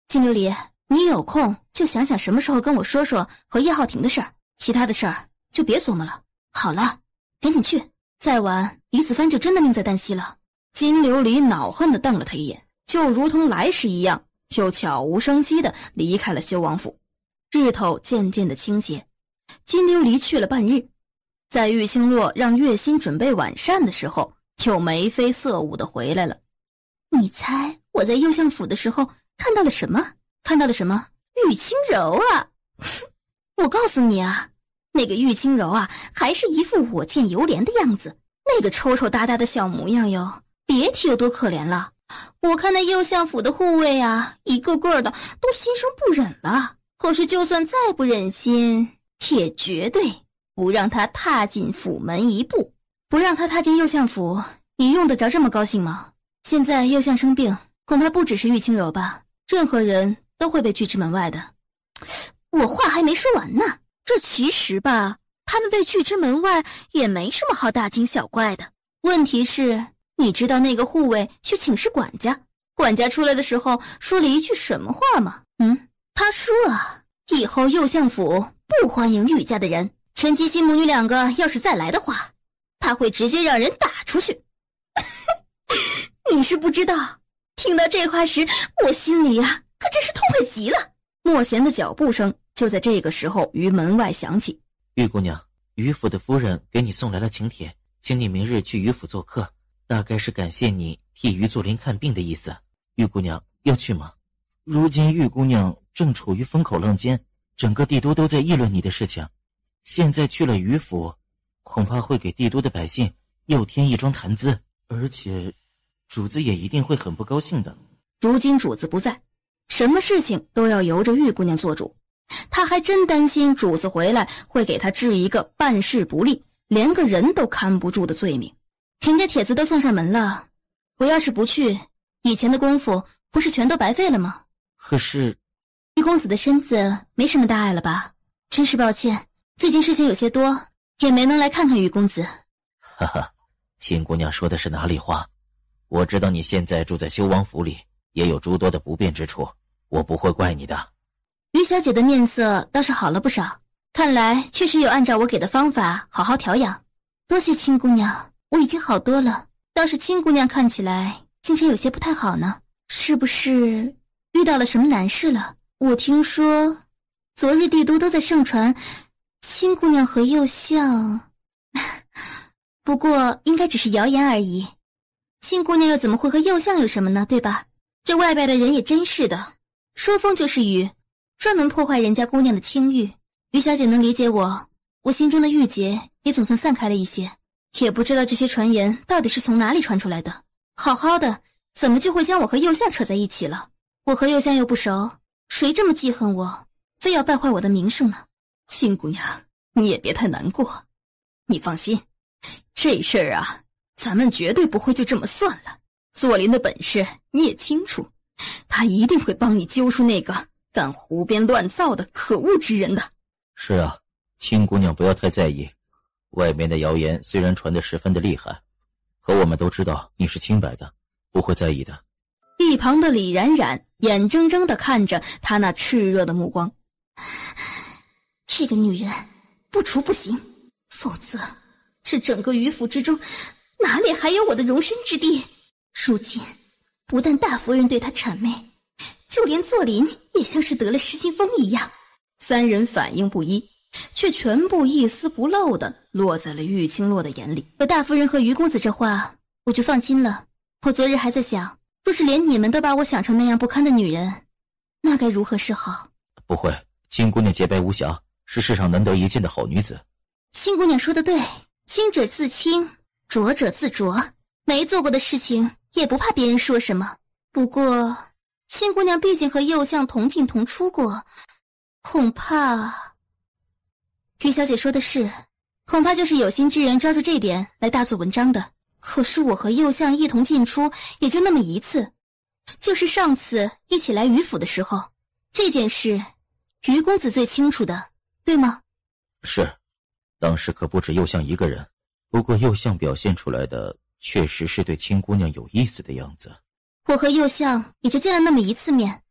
金琉璃，你有空就想想什么时候跟我说说和叶浩庭的事儿，其他的事儿就别琢磨了。好了，赶紧去，再晚李子帆就真的命在旦夕了。金琉璃恼恨地瞪了他一眼，就如同来时一样，又悄无声息地离开了修王府。日头渐渐地倾斜，金琉璃去了半日，在玉清洛让月心准备晚膳的时候，又眉飞色舞地回来了。你猜我在右相府的时候看到了什么？看到了什么？玉清柔啊！我告诉你啊，那个玉清柔啊，还是一副我见犹怜的样子，那个抽抽搭搭的小模样哟，别提有多可怜了。我看那右相府的护卫啊，一个个的都心生不忍了。可是就算再不忍心，也绝对不让他踏进府门一步。不让他踏进右相府，你用得着这么高兴吗？现在右相生病，恐怕不只是玉清柔吧，任何人都会被拒之门外的。我话还没说完呢，这其实吧，他们被拒之门外也没什么好大惊小怪的。问题是，你知道那个护卫去请示管家，管家出来的时候说了一句什么话吗？他说啊，以后右相府不欢迎玉家的人，陈吉心母女两个要是再来的话，他会直接让人打出去。你是不知道，听到这话时，我心里啊可真是痛快极了。莫贤的脚步声就在这个时候于门外响起。玉姑娘，于府的夫人给你送来了请帖，请你明日去于府做客，大概是感谢你替于作霖看病的意思。玉姑娘要去吗？如今玉姑娘正处于风口浪尖，整个帝都都在议论你的事情，现在去了于府，恐怕会给帝都的百姓又添一桩谈资，而且主子也一定会很不高兴的。如今主子不在，什么事情都要由着玉姑娘做主，他还真担心主子回来会给他治一个办事不力，连个人都看不住的罪名。人家帖子都送上门了，我要是不去，以前的功夫不是全都白费了吗？可是玉公子的身子没什么大碍了吧？真是抱歉，最近事情有些多，也没能来看看玉公子。哈哈，秦姑娘说的是哪里话？我知道你现在住在修王府里，也有诸多的不便之处，我不会怪你的。于小姐的面色倒是好了不少，看来确实有按照我给的方法好好调养。多谢亲姑娘，我已经好多了。倒是亲姑娘看起来精神有些不太好呢，是不是遇到了什么难事了？我听说昨日帝都都在盛传亲姑娘和右相，不过应该只是谣言而已。亲姑娘又怎么会和右相有什么呢，对吧？这外边的人也真是的，说风就是雨，专门破坏人家姑娘的清誉。于小姐能理解我，我心中的郁结也总算散开了一些。也不知道这些传言到底是从哪里传出来的，好好的怎么就会将我和右相扯在一起了？我和右相又不熟，谁这么记恨我，非要败坏我的名声呢？亲姑娘，你也别太难过，你放心，这事儿啊，咱们绝对不会就这么算了。作霖的本事你也清楚，他一定会帮你揪出那个敢胡编乱造的可恶之人的。是啊，亲姑娘不要太在意，外面的谣言虽然传得十分的厉害，可我们都知道你是清白的，不会在意的。一旁的李冉冉眼睁睁地看着他那炽热的目光，这个女人不除不行，否则这整个于府之中哪里还有我的容身之地？如今不但大夫人对她谄媚，就连作霖也像是得了失心疯一样。三人反应不一，却全部一丝不漏地落在了玉清洛的眼里。有大夫人和于公子这话，我就放心了。我昨日还在想，若是连你们都把我想成那样不堪的女人，那该如何是好？不会，亲姑娘洁白无瑕，是世上难得一见的好女子。亲姑娘说得对，清者自清，浊者自浊，没做过的事情也不怕别人说什么。不过亲姑娘毕竟和右相同进同出过，恐怕于小姐说的是，恐怕就是有心之人抓住这点来大做文章的。可是我和右相一同进出也就那么一次，就是上次一起来于府的时候，这件事于公子最清楚的，对吗？是，当时可不止右相一个人，不过右相表现出来的确实是对青姑娘有意思的样子。我和右相也就见了那么一次面，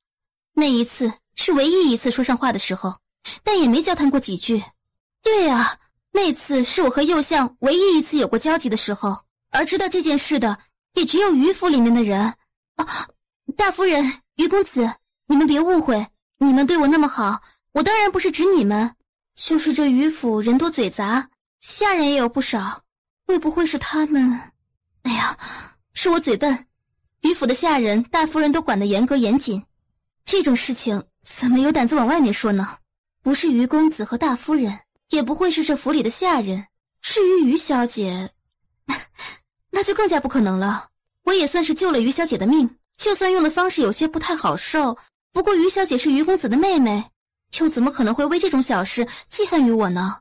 那一次是唯一一次说上话的时候，但也没交谈过几句。对啊，那次是我和右相唯一一次有过交集的时候，而知道这件事的也只有于府里面的人。啊，大夫人，于公子，你们别误会，你们对我那么好，我当然不是指你们，就是这于府人多嘴杂，下人也有不少，会不会是他们？哎呀，是我嘴笨，于府的下人大夫人都管得严格严谨，这种事情怎么有胆子往外面说呢？不是于公子和大夫人，也不会是这府里的下人，至于于小姐，那就更加不可能了。我也算是救了于小姐的命，就算用的方式有些不太好受，不过于小姐是于公子的妹妹，又怎么可能会为这种小事记恨于我呢？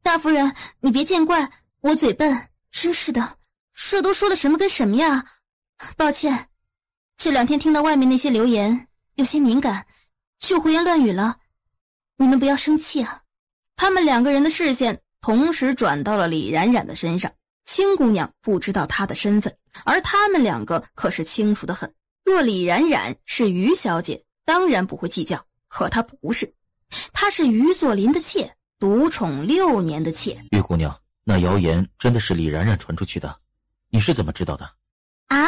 大夫人，你别见怪，我嘴笨，真是的，这都说了什么跟什么呀？抱歉，这2天听到外面那些流言，有些敏感，就胡言乱语了，你们不要生气啊。他们2个人的视线同时转到了李冉冉的身上。青姑娘不知道她的身份，而他们2个可是清楚得很。若李冉冉是于小姐，当然不会计较，可她不是，她是于作霖的妾，独宠6年的妾。玉姑娘，那谣言真的是李冉冉传出去的，你是怎么知道的？啊？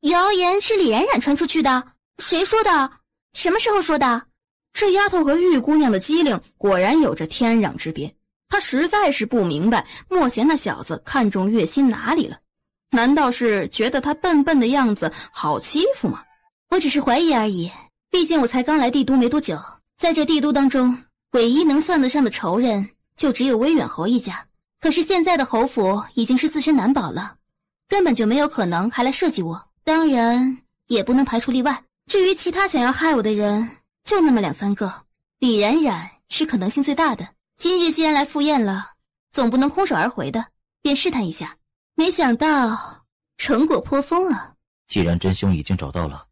谣言是李冉冉传出去的？谁说的？什么时候说的？这丫头和玉姑娘的机灵果然有着天壤之别。她实在是不明白莫贤那小子看中月心哪里了，难道是觉得他笨笨的样子好欺负吗？我只是怀疑而已，毕竟我才刚来帝都没多久，在这帝都当中，唯一能算得上的仇人就只有威远侯一家。可是现在的侯府已经是自身难保了，根本就没有可能还来设计我，当然也不能排除例外。至于其他想要害我的人，就那么2、3个，李冉冉是可能性最大的。今日既然来赴宴了，总不能空手而回的，便试探一下，没想到成果颇丰啊。既然真凶已经找到了，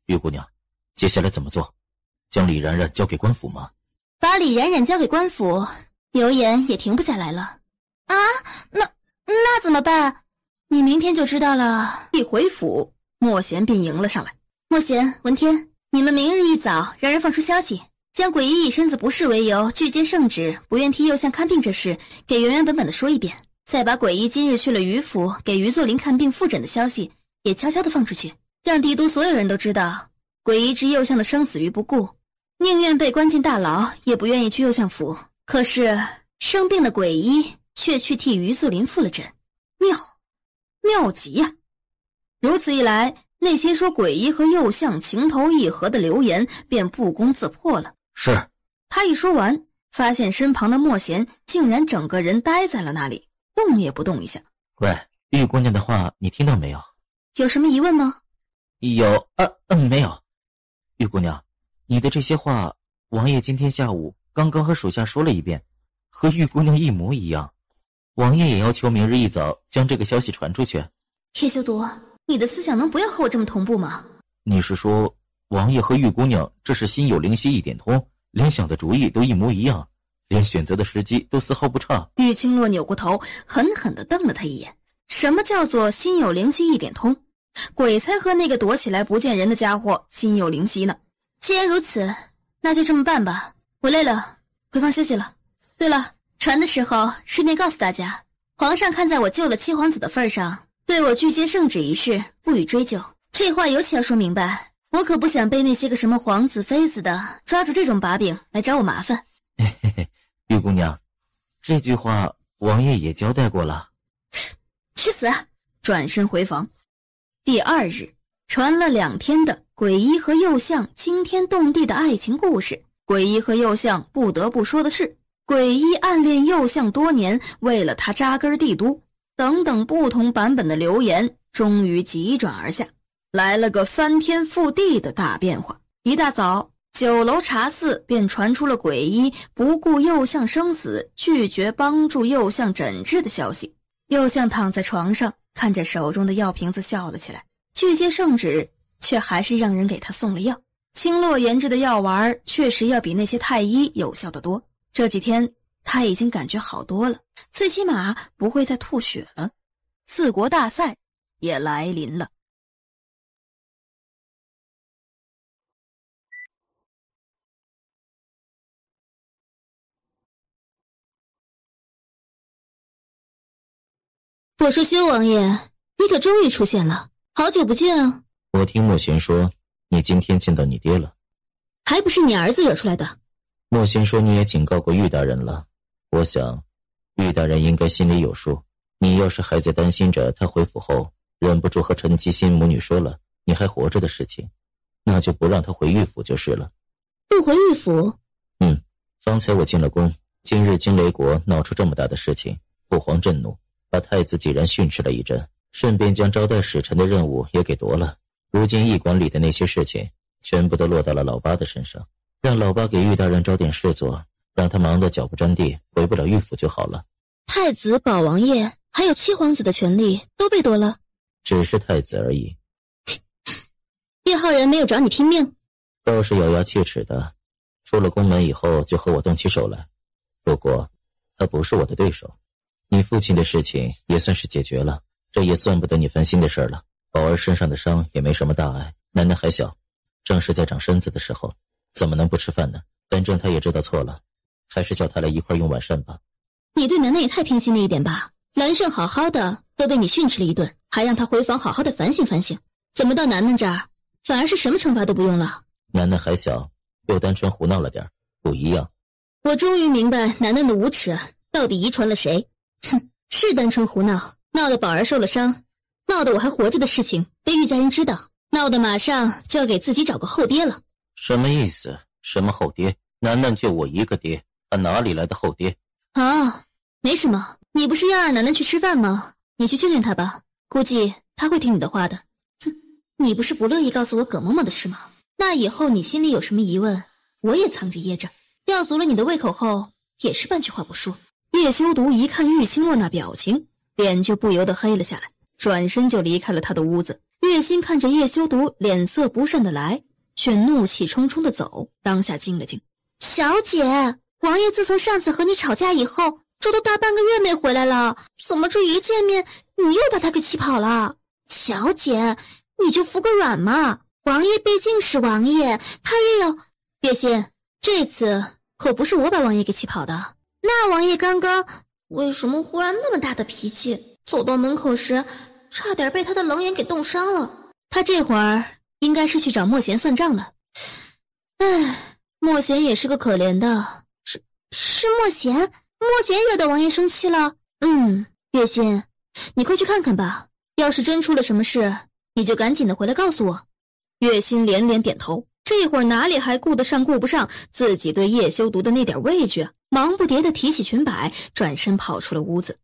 玉姑娘，接下来怎么做？将李冉冉交给官府吗？把李冉冉交给官府，流言也停不下来了。啊，那怎么办？你明天就知道了。一回府，莫贤便迎了上来。莫贤、文天，你们明日一早让人放出消息，将鬼医以身子不适为由拒接圣旨，不愿替右相看病这事给原原本本的说一遍，再把鬼医今日去了于府给于作霖看病复诊的消息也悄悄地放出去，让帝都所有人都知道鬼医置右相的生死于不顾，宁愿被关进大牢也不愿意去右相府。可是生病的鬼医却去替于作霖复了诊，妙极呀！如此一来，那些说鬼医和右相情投意合的流言便不攻自破了。是。他一说完，发现身旁的莫贤竟然整个人呆在了那里，动也不动一下。喂，玉姑娘的话你听到没有？有什么疑问吗？有没有。玉姑娘，你的这些话，王爷今天下午刚刚和属下说了一遍，和玉姑娘一模一样。王爷也要求明日一早将这个消息传出去。叶修毒，你的思想能不要和我这么同步吗？你是说王爷和玉姑娘这是心有灵犀一点通，连想的主意都一模一样，连选择的时机都丝毫不差？玉清洛扭过头，狠狠地瞪了他一眼。什么叫做心有灵犀一点通？鬼才和那个躲起来不见人的家伙心有灵犀呢。既然如此，那就这么办吧。我累了，回房休息了。对了，传的时候顺便告诉大家，皇上看在我救了七皇子的份上，对我拒接圣旨一事不予追究。这话尤其要说明白，我可不想被那些个什么皇子妃子的抓住这种把柄来找我麻烦。嘿嘿嘿，玉姑娘，这句话王爷也交代过了。去死！转身回房。第2日，传了2天的鬼医和右相惊天动地的爱情故事。鬼医和右相不得不说的是，鬼医暗恋右相多年，为了他扎根帝都，等等不同版本的流言终于急转而下，来了个翻天覆地的大变化。一大早，酒楼茶肆便传出了诡医不顾右相生死，拒绝帮助右相诊治的消息。右相躺在床上，看着手中的药瓶子笑了起来，拒接圣旨，却还是让人给他送了药。青络研制的药丸确实要比那些太医有效得多。这几天他已经感觉好多了，最起码不会再吐血了。四国大赛也来临了。我说修王爷，你可终于出现了，好久不见啊！我听莫贤说你今天见到你爹了，还不是你儿子惹出来的。莫贤说你也警告过玉大人了，我想玉大人应该心里有数，你要是还在担心着他回府后忍不住和陈其心母女说了你还活着的事情，那就不让他回玉府就是了。不回玉府？方才我进了宫，今日惊雷国闹出这么大的事情，父皇震怒，把太子几人训斥了一阵，顺便将招待使臣的任务也给夺了。如今驿馆里的那些事情全部都落到了老八的身上，让老八给玉大人找点事做，让他忙得脚不沾地，回不了玉府就好了。太子、保王爷还有七皇子的权利都被夺了？只是太子而已。叶浩然没有找你拼命？倒是咬牙切齿的，出了宫门以后就和我动起手来，不过他不是我的对手。你父亲的事情也算是解决了，这也算不得你烦心的事了。宝儿身上的伤也没什么大碍，楠楠还小，正是在长身子的时候，怎么能不吃饭呢？反正他也知道错了，还是叫他来一块用晚膳吧。你对楠楠也太偏心了一点吧？兰胜好好的都被你训斥了一顿，还让他回房好好的反省反省，怎么到楠楠这儿反而是什么惩罚都不用了？楠楠还小，又单纯胡闹了点，不一样。我终于明白楠楠的无耻到底遗传了谁。哼，是单纯胡闹，闹得宝儿受了伤，闹得我还活着的事情被玉家人知道，闹得马上就要给自己找个后爹了。什么意思？什么后爹？楠楠就我一个爹，他哪里来的后爹？啊，没什么，你不是要让楠楠去吃饭吗？你去训练她吧，估计她会听你的话的。哼，你不是不乐意告诉我葛嬷嬷的事吗？那以后你心里有什么疑问，我也藏着掖着，吊足了你的胃口后，也是半句话不说。叶修毒一看玉清洛那表情，脸就不由得黑了下来，转身就离开了他的屋子。月心看着叶修毒脸色不善的来，却怒气冲冲的走，当下惊了惊。小姐，王爷自从上次和你吵架以后，这都大半个月没回来了，怎么这一见面你又把他给气跑了？小姐，你就服个软嘛，王爷毕竟是王爷，他也有。月心，这次可不是我把王爷给气跑的。那王爷刚刚为什么忽然那么大的脾气？走到门口时，差点被他的冷眼给冻伤了。他这会儿应该是去找莫贤算账了。唉，莫贤也是个可怜的。是莫贤？莫贤惹得王爷生气了？月心，你快去看看吧。要是真出了什么事，你就赶紧的回来告诉我。月心连连点头，这会儿哪里还顾得上顾不上自己对叶修毒的那点畏惧啊？忙不迭地提起裙摆，转身跑出了屋子。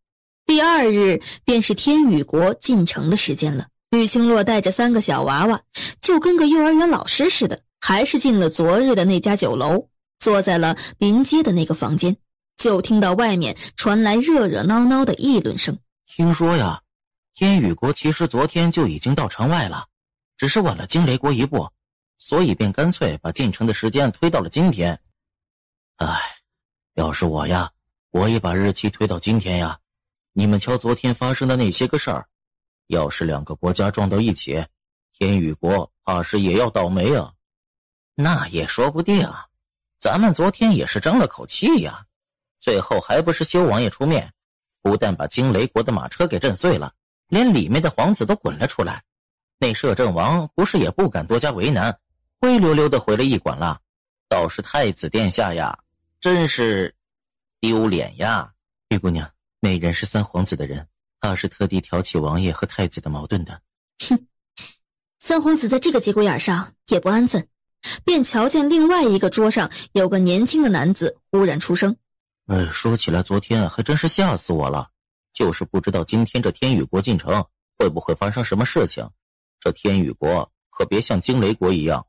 第二日便是天宇国进城的时间了。玉清洛带着3个小娃娃，就跟个幼儿园老师似的，还是进了昨日的那家酒楼，坐在了临街的那个房间，就听到外面传来热热闹闹的议论声。听说呀，天宇国其实昨天就已经到城外了，只是晚了惊雷国一步，所以便干脆把进城的时间推到了今天。要是我呀，我也把日期推到今天呀。你们瞧昨天发生的那些个事儿，要是2个国家撞到一起，天宇国怕是也要倒霉啊。那也说不定啊，咱们昨天也是争了口气呀，最后还不是修王爷出面，不但把惊雷国的马车给震碎了，连里面的皇子都滚了出来。那摄政王不是也不敢多加为难，灰溜溜的回了驿馆了。倒是太子殿下呀，真是丢脸呀。玉姑娘，那人是3皇子的人，他是特地挑起王爷和太子的矛盾的。哼，3皇子在这个节骨眼上也不安分。便瞧见另外一个桌上有个年轻的男子忽然出声。说起来昨天还真是吓死我了，就是不知道今天这天宇国进城会不会发生什么事情。这天宇国可别像惊雷国一样，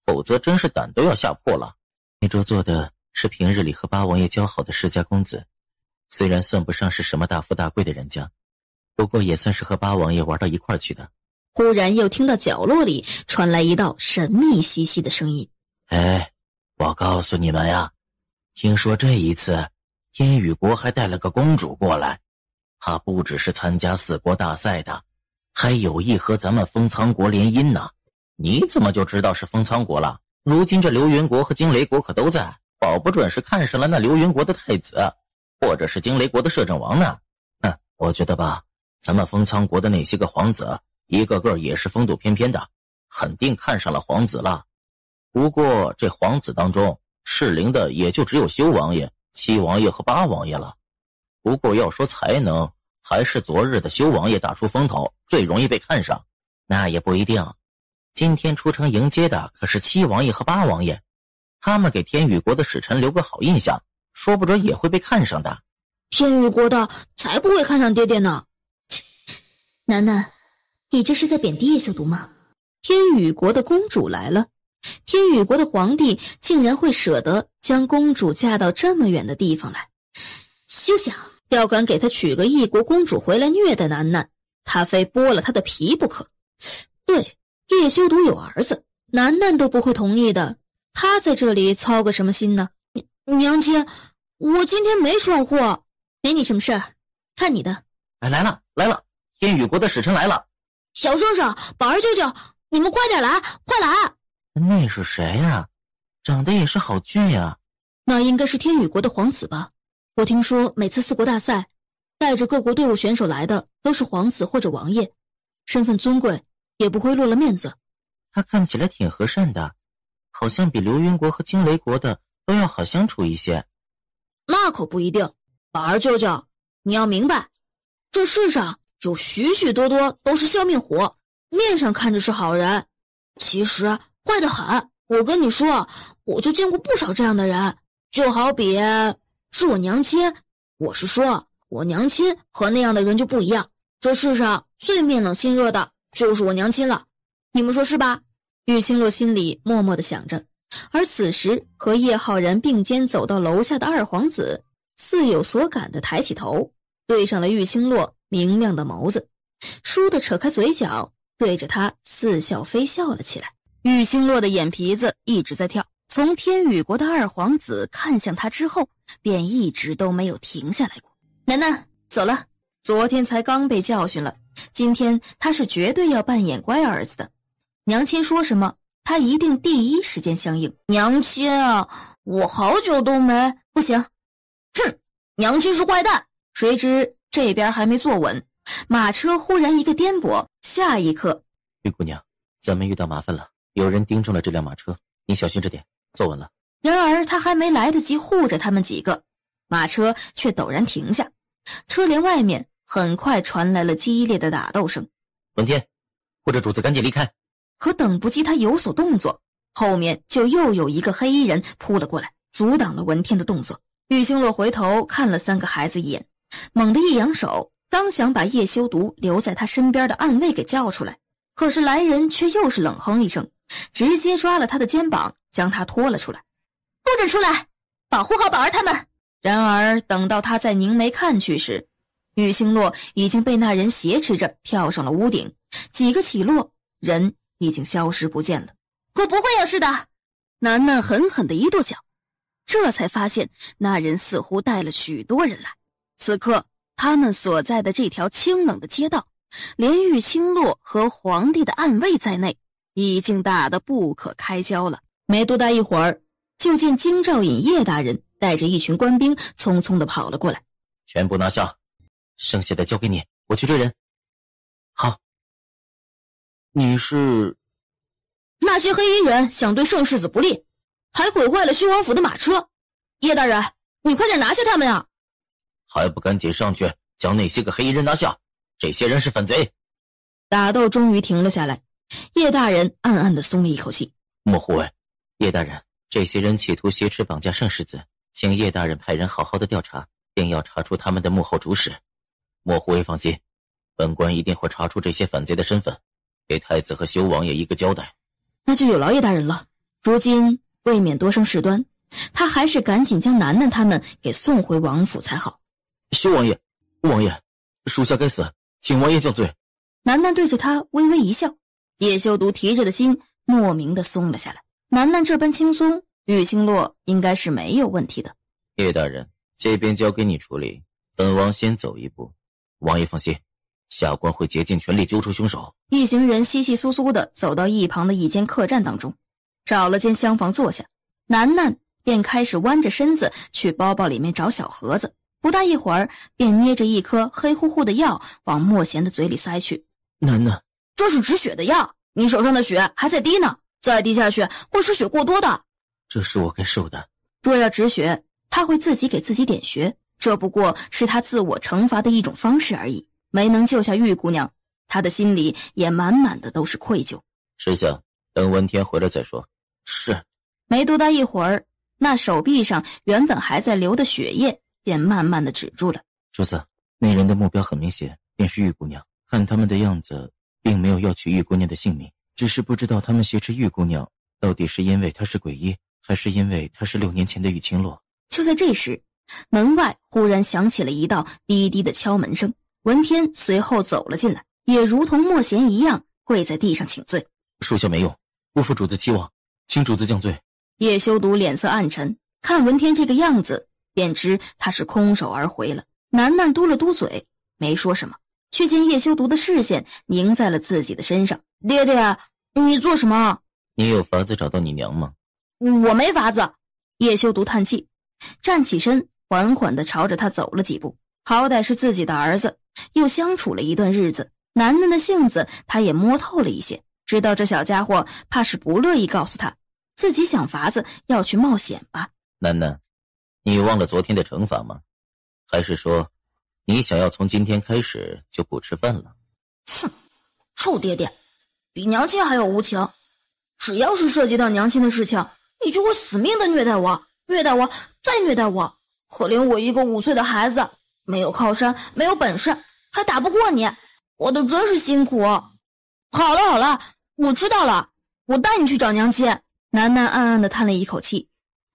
否则真是胆都要吓破了。那桌坐的是平日里和八王爷交好的世家公子，虽然算不上是什么大富大贵的人家，不过也算是和八王爷玩到一块儿去的。忽然又听到角落里传来一道神秘兮兮的声音：“哎，我告诉你们呀，听说这一次天宇国还带了个公主过来，她不只是参加4国大赛的，还有意和咱们封仓国联姻呢。你怎么就知道是封仓国了？如今这流云国和惊雷国可都在，保不准是看上了那流云国的太子，或者是惊雷国的摄政王呢。我觉得吧，咱们封仓国的那些个皇子，一个个也是风度翩翩的，肯定看上了皇子了。不过这皇子当中适龄的也就只有修王爷、七王爷和八王爷了。不过要说才能，还是昨日的修王爷打出风头，最容易被看上。那也不一定，今天出城迎接的可是七王爷和八王爷，他们给天宇国的使臣留个好印象，说不准也会被看上的。天宇国的才不会看上爹爹呢。楠楠，你这是在贬低叶修毒吗？天宇国的公主来了，天宇国的皇帝竟然会舍得将公主嫁到这么远的地方来，休想！要敢给他娶个异国公主回来虐待楠楠，他非剥了他的皮不可。对，叶修毒有儿子，楠楠都不会同意的，他在这里操个什么心呢？娘亲，我今天没闯祸，没你什么事儿，看你的。来了，天宇国的使臣来了。小圣上、宝儿舅舅，你们快点来，快来！那是谁呀？长得也是好俊呀。那应该是天宇国的皇子吧？我听说每次4国大赛，带着各国队伍选手来的都是皇子或者王爷，身份尊贵，也不会落了面子。他看起来挺和善的，好像比流云国和惊雷国的都要好相处一些。那可不一定，宝儿舅舅，你要明白，这世上有许许多多都是笑面虎，面上看着是好人，其实坏得很。我跟你说，我就见过不少这样的人，就好比是我娘亲，我是说我娘亲和那样的人就不一样，这世上最面冷心热的就是我娘亲了，你们说是吧？玉清洛心里默默地想着，而此时和叶浩然并肩走到楼下的二皇子似有所感地抬起头，对上了玉清洛明亮的眸子，倏地扯开嘴角，对着他似笑非笑了起来。玉清洛的眼皮子一直在跳，从天宇国的二皇子看向他之后，便一直都没有停下来过。楠楠，走了，昨天才刚被教训了，今天他是绝对要扮演乖儿子的。娘亲说什么，他一定第一时间相应。娘亲啊，我好久都没……不行！哼，娘亲是坏蛋。谁知这边还没坐稳，马车忽然一个颠簸，下一刻，玉姑娘，咱们遇到麻烦了，有人盯中了这辆马车，你小心着点，坐稳了。然而他还没来得及护着他们几个，马车却陡然停下，车帘外面很快传来了激烈的打斗声。文天，护着主子赶紧离开。可等不及他有所动作，后面就又有一个黑衣人扑了过来，阻挡了文天的动作。玉清洛回头看了3个孩子一眼，猛地一扬手，刚想把叶修毒留在他身边的暗卫给叫出来，可是来人却又是冷哼一声，直接抓了他的肩膀，将他拖了出来。不准出来，保护好宝儿他们。然而等到他再凝眉看去时，玉清洛已经被那人挟持着跳上了屋顶，几个起落，人已经消失不见了。我不会有事的。楠楠狠狠地一跺脚，这才发现那人似乎带了许多人来。此刻他们所在的这条清冷的街道，连玉清洛和皇帝的暗卫在内，已经打得不可开交了。没多大一会儿，就见京兆尹叶大人带着一群官兵匆匆地跑了过来。全部拿下，剩下的交给你，我去追人。好。你是？那些黑衣人想对盛世子不利，还毁坏了虚王府的马车。叶大人，你快点拿下他们啊！还不赶紧上去将那些个黑衣人拿下，这些人是反贼。打斗终于停了下来，叶大人暗暗地松了一口气。莫护卫，叶大人，这些人企图挟持绑架盛世子，请叶大人派人好好的调查，定要查出他们的幕后主使。莫护卫放心，本官一定会查出这些反贼的身份，给太子和修王爷一个交代。那就有劳叶大人了。如今未免多生事端，他还是赶紧将楠楠他们给送回王府才好。休王爷，王爷，属下该死，请王爷降罪。楠楠对着他微微一笑，叶修毒提着的心莫名的松了下来。楠楠这般轻松，玉清洛应该是没有问题的。叶大人，这边交给你处理，本王先走一步。王爷放心，下官会竭尽全力揪出凶手。一行人窸窸窣窣的走到一旁的一间客栈当中，找了间厢房坐下。楠楠便开始弯着身子去包包里面找小盒子，不大一会儿便捏着一颗黑乎乎的药往莫贤的嘴里塞去。楠楠，这是止血的药，你手上的血还在滴呢，再滴下去会失血过多的。这是我该受的。若要止血，他会自己给自己点穴，这不过是他自我惩罚的一种方式而已。没能救下玉姑娘，他的心里也满满的都是愧疚。师下，等文天回来再说。是。没多大一会儿，那手臂上原本还在流的血液便慢慢的止住了。主子，那人的目标很明显，便是玉姑娘。看他们的样子，并没有要取玉姑娘的性命，只是不知道他们挟持玉姑娘，到底是因为她是鬼医，还是因为她是6年前的玉清洛。就在这时，门外忽然响起了一道低低的敲门声。文天随后走了进来，也如同莫贤一样跪在地上请罪。属下没用，不负主子期望，请主子降罪。叶修毒脸色暗沉，看文天这个样子，便知他是空手而回了。楠楠嘟了嘟嘴，没说什么，却见叶修毒的视线凝在了自己的身上。爹爹，你做什么？你有法子找到你娘吗？我没法子。叶修毒叹气，站起身，缓缓地朝着他走了几步。好歹是自己的儿子，又相处了一段日子，楠楠的性子他也摸透了一些，知道这小家伙怕是不乐意告诉他自己想法子要去冒险吧。楠楠，你忘了昨天的惩罚吗？还是说你想要从今天开始就不吃饭了？哼，臭爹爹，比娘亲还有无情，只要是涉及到娘亲的事情，你就会死命的虐待我，虐待我，再虐待我。可怜我一个5岁的孩子，没有靠山，没有本事，还打不过你，活得真是辛苦。好了好了，我知道了，我带你去找娘亲。楠楠暗暗地叹了一口气，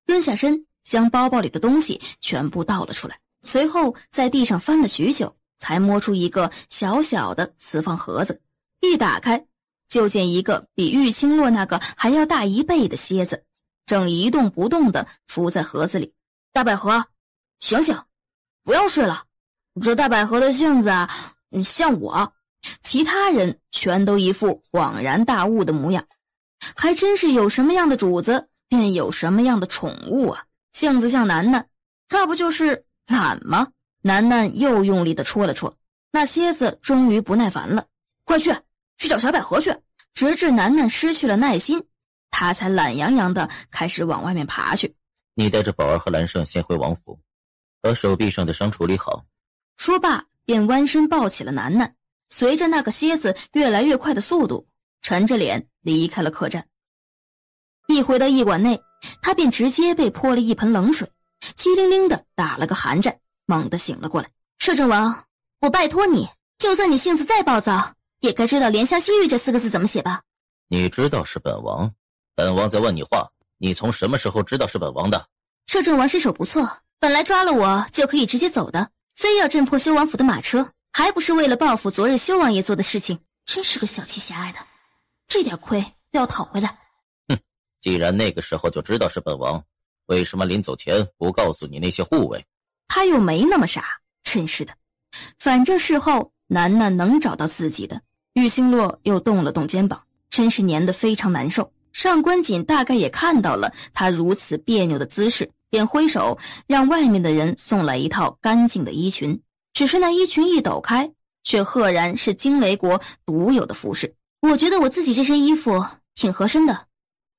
蹲下身将包包里的东西全部倒了出来，随后在地上翻了许久，才摸出一个小小的私房盒子。一打开，就见一个比玉清洛那个还要大1倍的蝎子，正一动不动地伏在盒子里。大百合，醒醒，不要睡了。这大百合的性子啊，像我。其他人全都一副恍然大悟的模样，还真是有什么样的主子，便有什么样的宠物啊。性子像楠楠，那不就是懒吗？楠楠又用力地戳了戳，那蝎子终于不耐烦了，快去找小百合去。直至楠楠失去了耐心，他才懒洋洋地开始往外面爬去。你带着宝儿和兰胜先回王府，把手臂上的伤处理好。说罢便弯身抱起了楠楠，随着那个蝎子越来越快的速度，沉着脸离开了客栈。一回到驿馆内，他便直接被泼了一盆冷水，激灵灵的打了个寒战，猛地醒了过来。摄政王，我拜托你，就算你性子再暴躁，也该知道怜香惜玉这4个字怎么写吧？你知道是本王？本王在问你话，你从什么时候知道是本王的？摄政王身手不错，本来抓了我就可以直接走的，非要震破修王府的马车，还不是为了报复昨日修王爷做的事情。真是个小气狭隘的，这点亏都要讨回来。哼，既然那个时候就知道是本王，为什么临走前不告诉你那些护卫？他又没那么傻，真是的。反正事后楠楠能找到自己的。玉清洛又动了动肩膀，真是粘得非常难受。上官锦大概也看到了他如此别扭的姿势，便挥手让外面的人送来一套干净的衣裙。只是那衣裙一抖开，却赫然是惊雷国独有的服饰。我觉得我自己这身衣服挺合身的。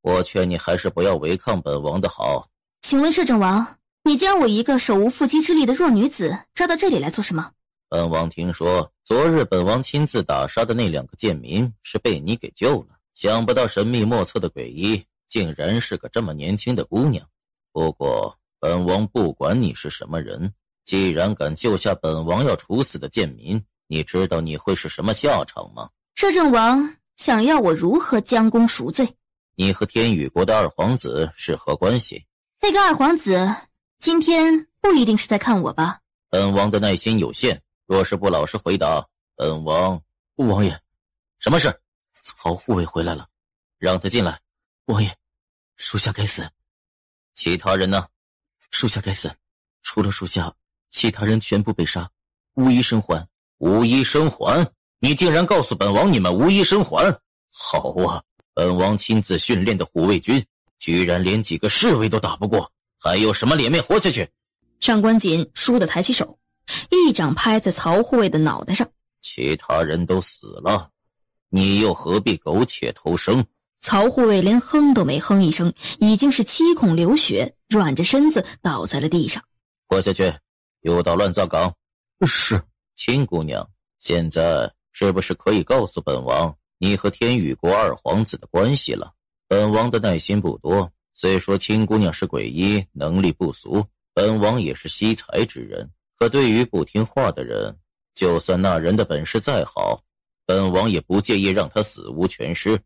我劝你还是不要违抗本王的好。请问摄政王，你将我一个手无缚鸡之力的弱女子抓到这里来做什么？本王听说昨日本王亲自打杀的那2个贱民是被你给救了，想不到神秘莫测的鬼医竟然是个这么年轻的姑娘。不过本王不管你是什么人，既然敢救下本王要处死的贱民，你知道你会是什么下场吗？摄政王想要我如何将功赎罪？你和天宇国的二皇子是何关系？那个二皇子今天不一定是在看我吧？本王的耐心有限，若是不老实回答，本王……王爷，什么事？曹护卫回来了，让他进来。王爷，属下该死。其他人呢？属下该死，除了属下，其他人全部被杀，无一生还。无一生还？你竟然告诉本王你们无一生还？好啊，本王亲自训练的护卫军，居然连几个侍卫都打不过，还有什么脸面活下去？上官锦倏地抬起手，一掌拍在曹护卫的脑袋上。其他人都死了，你又何必苟且偷生？曹护卫连哼都没哼一声，已经是七孔流血，软着身子倒在了地上。活下去，又到乱葬岗。是。秦姑娘，现在是不是可以告诉本王你和天宇国二皇子的关系了？本王的耐心不多，虽说秦姑娘是鬼医，能力不俗，本王也是惜才之人，可对于不听话的人，就算那人的本事再好，本王也不介意让他死无全尸。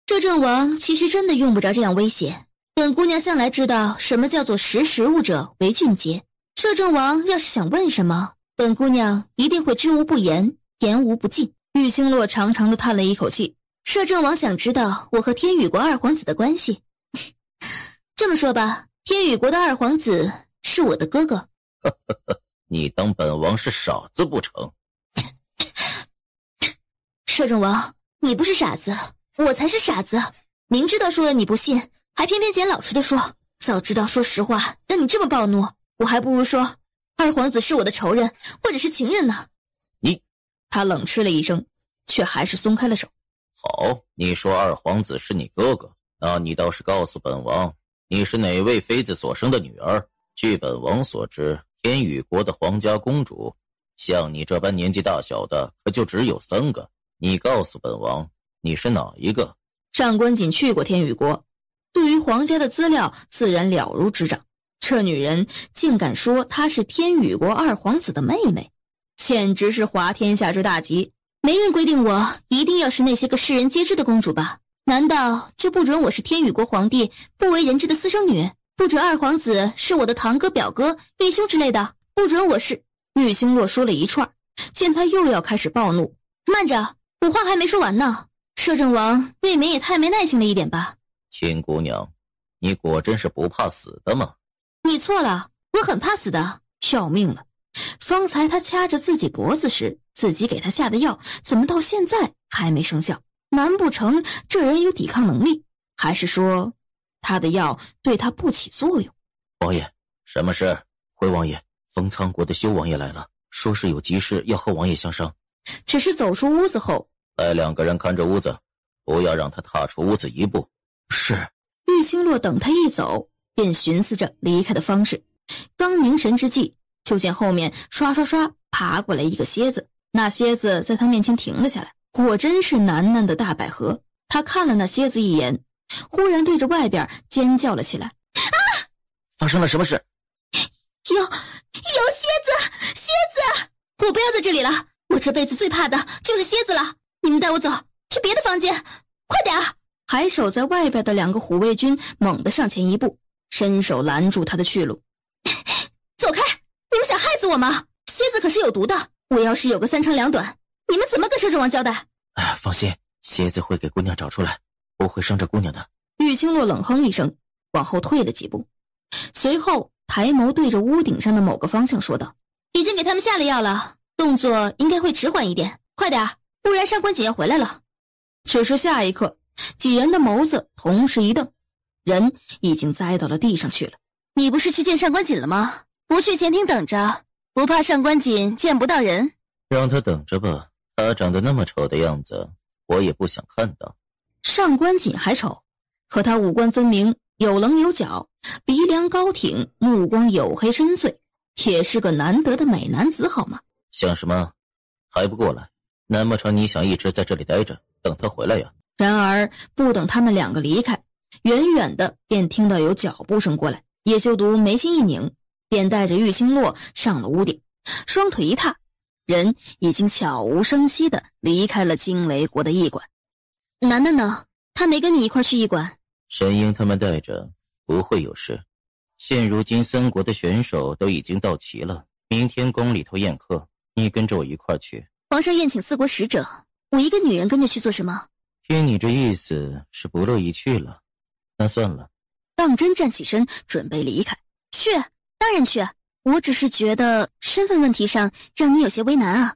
摄政王其实真的用不着这样威胁，本姑娘向来知道什么叫做识时务者为俊杰。摄政王要是想问什么，本姑娘一定会知无不言，言无不尽。玉星洛长长的叹了一口气，摄政王想知道我和天宇国二皇子的关系。这么说吧，天宇国的二皇子是我的哥哥。你当本王是傻子不成？摄政王，你不是傻子，我才是傻子。明知道说了你不信，还偏偏捡老实的说。早知道说实话让你这么暴怒，我还不如说二皇子是我的仇人或者是情人呢。你……他冷嗤了一声，却还是松开了手。好，你说二皇子是你哥哥，那你倒是告诉本王，你是哪位妃子所生的女儿？据本王所知，天宇国的皇家公主，像你这般年纪大小的可就只有3个。你告诉本王，你是哪一个？上官锦去过天宇国，对于皇家的资料自然了如指掌。这女人竟敢说她是天宇国二皇子的妹妹，简直是滑天下之大稽。没人规定我一定要是那些个世人皆知的公主吧？难道就不准我是天宇国皇帝不为人知的私生女？不准二皇子是我的堂哥、表哥、义兄之类的？不准我是……玉星洛说了一串，见他又要开始暴怒，慢着，我话还没说完呢。摄政王未免也太没耐心了一点吧？秦姑娘，你果真是不怕死的吗？你错了，我很怕死的，要命了。方才他掐着自己脖子时，自己给他下的药，怎么到现在还没生效？难不成这人有抵抗能力？还是说他的药对他不起作用？王爷，什么事？回王爷，封仓国的修王爷来了，说是有急事要和王爷相商。只是走出屋子后，派2个人看着屋子，不要让他踏出屋子一步。是。玉星洛等他一走，便寻思着离开的方式。刚凝神之际，就见后面刷刷刷爬过来一个蝎子。那蝎子在他面前停了下来，果真是楠楠的大百合。他看了那蝎子一眼，忽然对着外边尖叫了起来：啊！发生了什么事？有蝎子！蝎子！我不要在这里了，我这辈子最怕的就是蝎子了。你们带我走，去别的房间，快点儿！还守在外边的2个护卫军猛地上前一步，伸手拦住他的去路。走开！你们想害死我吗？蝎子可是有毒的，我要是有个3长2短，你们怎么跟摄政王交代？哎，放心，蝎子会给姑娘找出来，不会伤着姑娘的。玉清洛冷哼一声，往后退了几步，随后抬眸对着屋顶上的某个方向说道：已经给他们下了药了，动作应该会迟缓一点，快点儿，不然上官锦要回来了。只是下一刻，几人的眸子同时一瞪，人已经栽到了地上去了。你不是去见上官锦了吗？不去前厅等着，不怕上官锦见不到人？让他等着吧，他长得那么丑的样子，我也不想看到。上官锦还丑，可他五官分明，有棱有角，鼻梁高挺，目光黝黑深邃，也是个难得的美男子，好吗？想什么？还不过来？难不成你想一直在这里待着，等他回来呀？然而不等他们2个离开，远远的便听到有脚步声过来。叶修毒眉心一拧，便带着玉星洛上了屋顶，双腿一踏，人已经悄无声息地离开了惊雷国的驿馆。楠楠呢？他没跟你一块去驿馆？神鹰他们带着不会有事。现如今3国的选手都已经到齐了，明天宫里头宴客，你跟着我一块去。皇上宴请4国使者，我一个女人跟着去做什么？听你这意思是不乐意去了，那算了。当真站起身准备离开。去，当然去。我只是觉得身份问题上让你有些为难啊。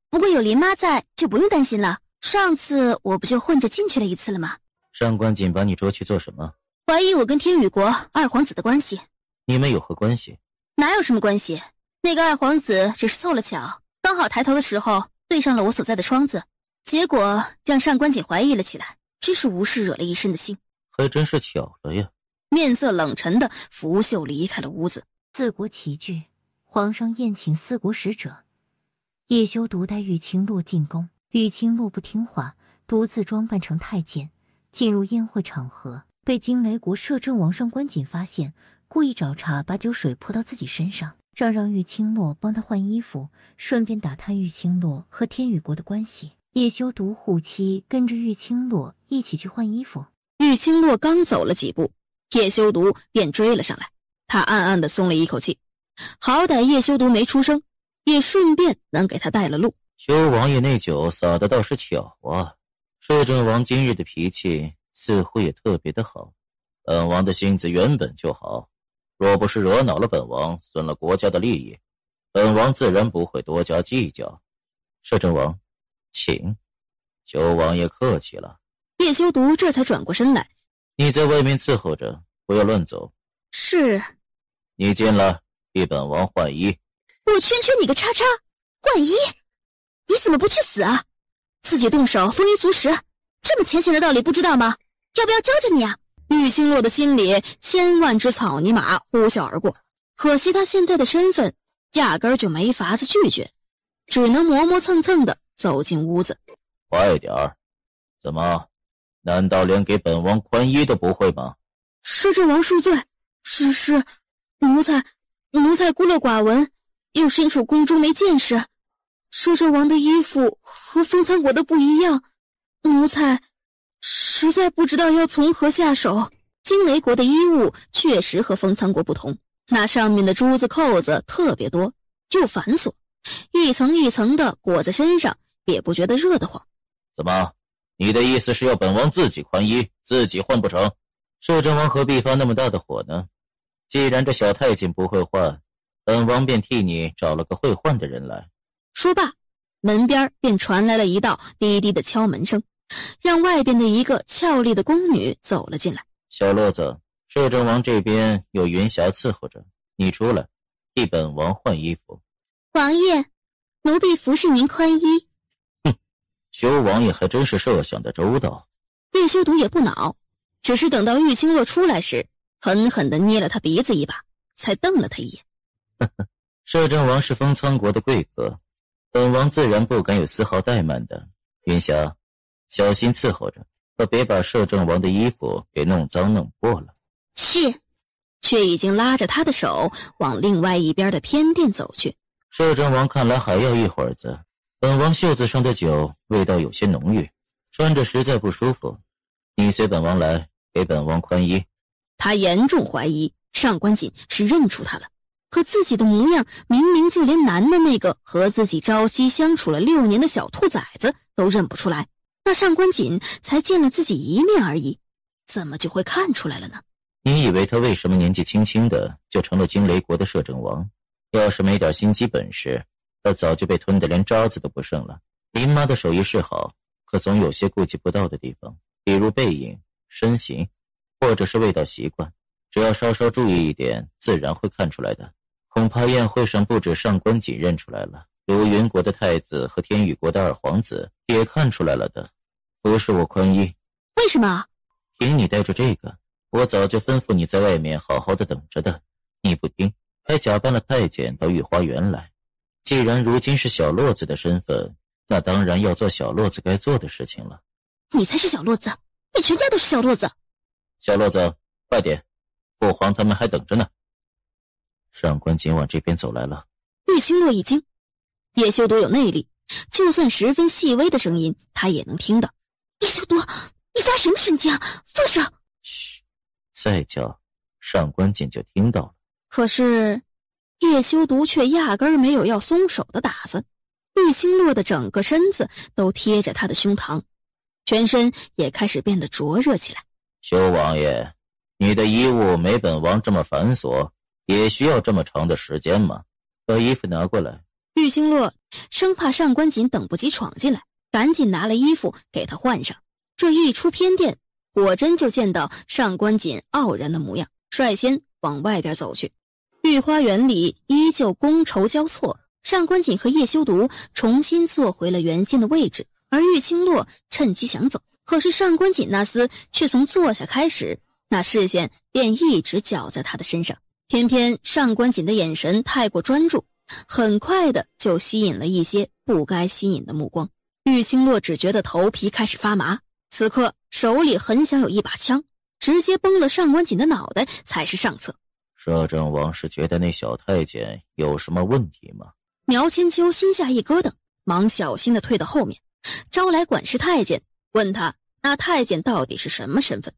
不过有林妈在就不用担心了，上次我不就混着进去了一次了吗？上官锦把你捉去做什么？怀疑我跟天宇国二皇子的关系。你们有何关系？哪有什么关系，那个二皇子只是凑了巧，刚好抬头的时候对上了我所在的窗子，结果让上官锦怀疑了起来，真是无事惹了一身的腥。还真是巧了呀。面色冷沉的拂袖离开了屋子。4国齐聚，皇上宴请4国使者。叶修独带玉清洛进宫，玉清洛不听话，独自装扮成太监，进入宴会场合，被惊雷国摄政王上官锦发现，故意找茬把酒水泼到自己身上，让玉清洛帮他换衣服，顺便打探玉清洛和天宇国的关系。叶修独护妻跟着玉清洛一起去换衣服。玉清洛刚走了几步，叶修独便追了上来，他暗暗地松了一口气，好歹叶修独没出声，也顺便能给他带了路。修王爷那酒洒的倒是巧啊，摄政王今日的脾气似乎也特别的好。本王的性子原本就好，若不是惹恼了本王，损了国家的利益，本王自然不会多加计较。摄政王，请。修王爷客气了。叶修独这才转过身来，你在外面伺候着，不要乱走。是。你进来，替本王换衣。我圈圈你个叉叉，换衣？你怎么不去死啊？自己动手丰衣足食，这么浅显的道理不知道吗？要不要教教你啊？玉清洛的心里千万只草泥马呼啸而过，可惜他现在的身份压根儿就没法子拒绝，只能磨磨蹭蹭的走进屋子。快点儿！怎么？难道连给本王宽衣都不会吗？摄政王恕罪，只是奴才孤陋寡闻，又身处宫中没见识。摄政王的衣服和封参国的不一样，奴才实在不知道要从何下手。惊雷国的衣物确实和封参国不同，那上面的珠子扣子特别多，又繁琐，一层一层的裹在身上，也不觉得热得慌。怎么？你的意思是要本王自己宽衣，自己换不成？摄政王何必发那么大的火呢？既然这小太监不会换，本王便替你找了个会换的人来。说罢，门边便传来了一道低低的敲门声，让外边的一个俏丽的宫女走了进来。小洛子，摄政王这边有云霞伺候着，你出来，替本王换衣服。王爷，奴婢服侍您宽衣。修王爷还真是设想的周到。叶修独也不恼，只是等到玉清洛出来时，狠狠地捏了他鼻子一把，才瞪了他一眼。摄政王是封仓国的贵客，本王自然不敢有丝毫怠慢的。云霞，小心伺候着，可别把摄政王的衣服给弄脏弄破了。是，却已经拉着他的手往另外一边的偏殿走去。摄政王看来还要一会儿子。本王袖子上的酒味道有些浓郁，穿着实在不舒服。你随本王来，给本王宽衣。他严重怀疑上官锦是认出他了，可自己的模样明明就连男的那个和自己朝夕相处了6年的小兔崽子都认不出来，那上官锦才见了自己一面而已，怎么就会看出来了呢？你以为他为什么年纪轻轻的就成了惊雷国的摄政王？要是没点心机本事，他早就被吞得连渣子都不剩了。林妈的手艺是好，可总有些顾及不到的地方，比如背影、身形，或者是味道习惯，只要稍稍注意一点，自然会看出来的。恐怕宴会上不止上官锦认出来了，如云国的太子和天宇国的二皇子也看出来了的。不是我宽衣。为什么？凭你带着这个，我早就吩咐你在外面好好的等着的，你不听，还假扮了太监到御花园来。既然如今是小洛子的身份，那当然要做小洛子该做的事情了。你才是小洛子，你全家都是小洛子。小洛子，快点，父皇他们还等着呢。上官锦往这边走来了。玉清洛一惊，叶修独有内力，就算十分细微的声音他也能听到。叶修独，你发什么神经？放手！再叫，上官锦就听到了。可是叶修毒却压根儿没有要松手的打算，玉清洛的整个身子都贴着他的胸膛，全身也开始变得灼热起来。修王爷，你的衣物没本王这么繁琐，也需要这么长的时间吗？把衣服拿过来。玉清洛生怕上官锦等不及闯进来，赶紧拿了衣服给他换上。这一出偏殿，果真就见到上官锦傲然的模样，率先往外边走去。御花园里依旧觥筹交错，上官锦和叶修毒重新坐回了原先的位置，而玉清洛趁机想走，可是上官锦那厮却从坐下开始，那视线便一直绞在他的身上。偏偏上官锦的眼神太过专注，很快的就吸引了一些不该吸引的目光。玉清洛只觉得头皮开始发麻，此刻手里很想有一把枪，直接崩了上官锦的脑袋才是上策。摄政王是觉得那小太监有什么问题吗？苗千秋心下一咯噔，忙小心的退到后面，招来管事太监，问他那太监到底是什么身份。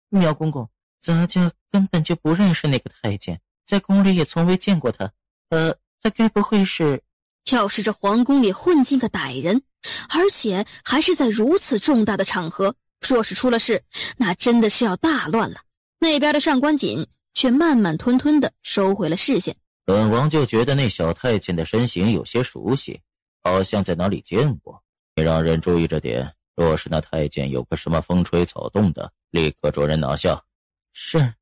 苗公公，咱家根本就不认识那个太监，在宫里也从未见过他。他该不会是……要是这皇宫里混进个歹人，而且还是在如此重大的场合，若是出了事，那真的是要大乱了。那边的上官锦却慢慢吞吞地收回了视线。本王就觉得那小太监的身形有些熟悉，好像在哪里见过。你让人注意着点，若是那太监有个什么风吹草动的，立刻着人拿下。是。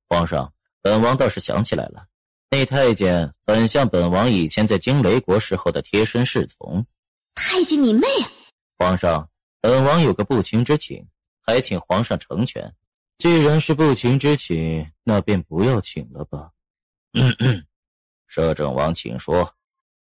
皇上，本王倒是想起来了，那太监很像本王以前在惊雷国时候的贴身侍从。太监你妹啊！皇上，本王有个不情之请，还请皇上成全。既然是不情之请，那便不要请了吧。摄政王请说。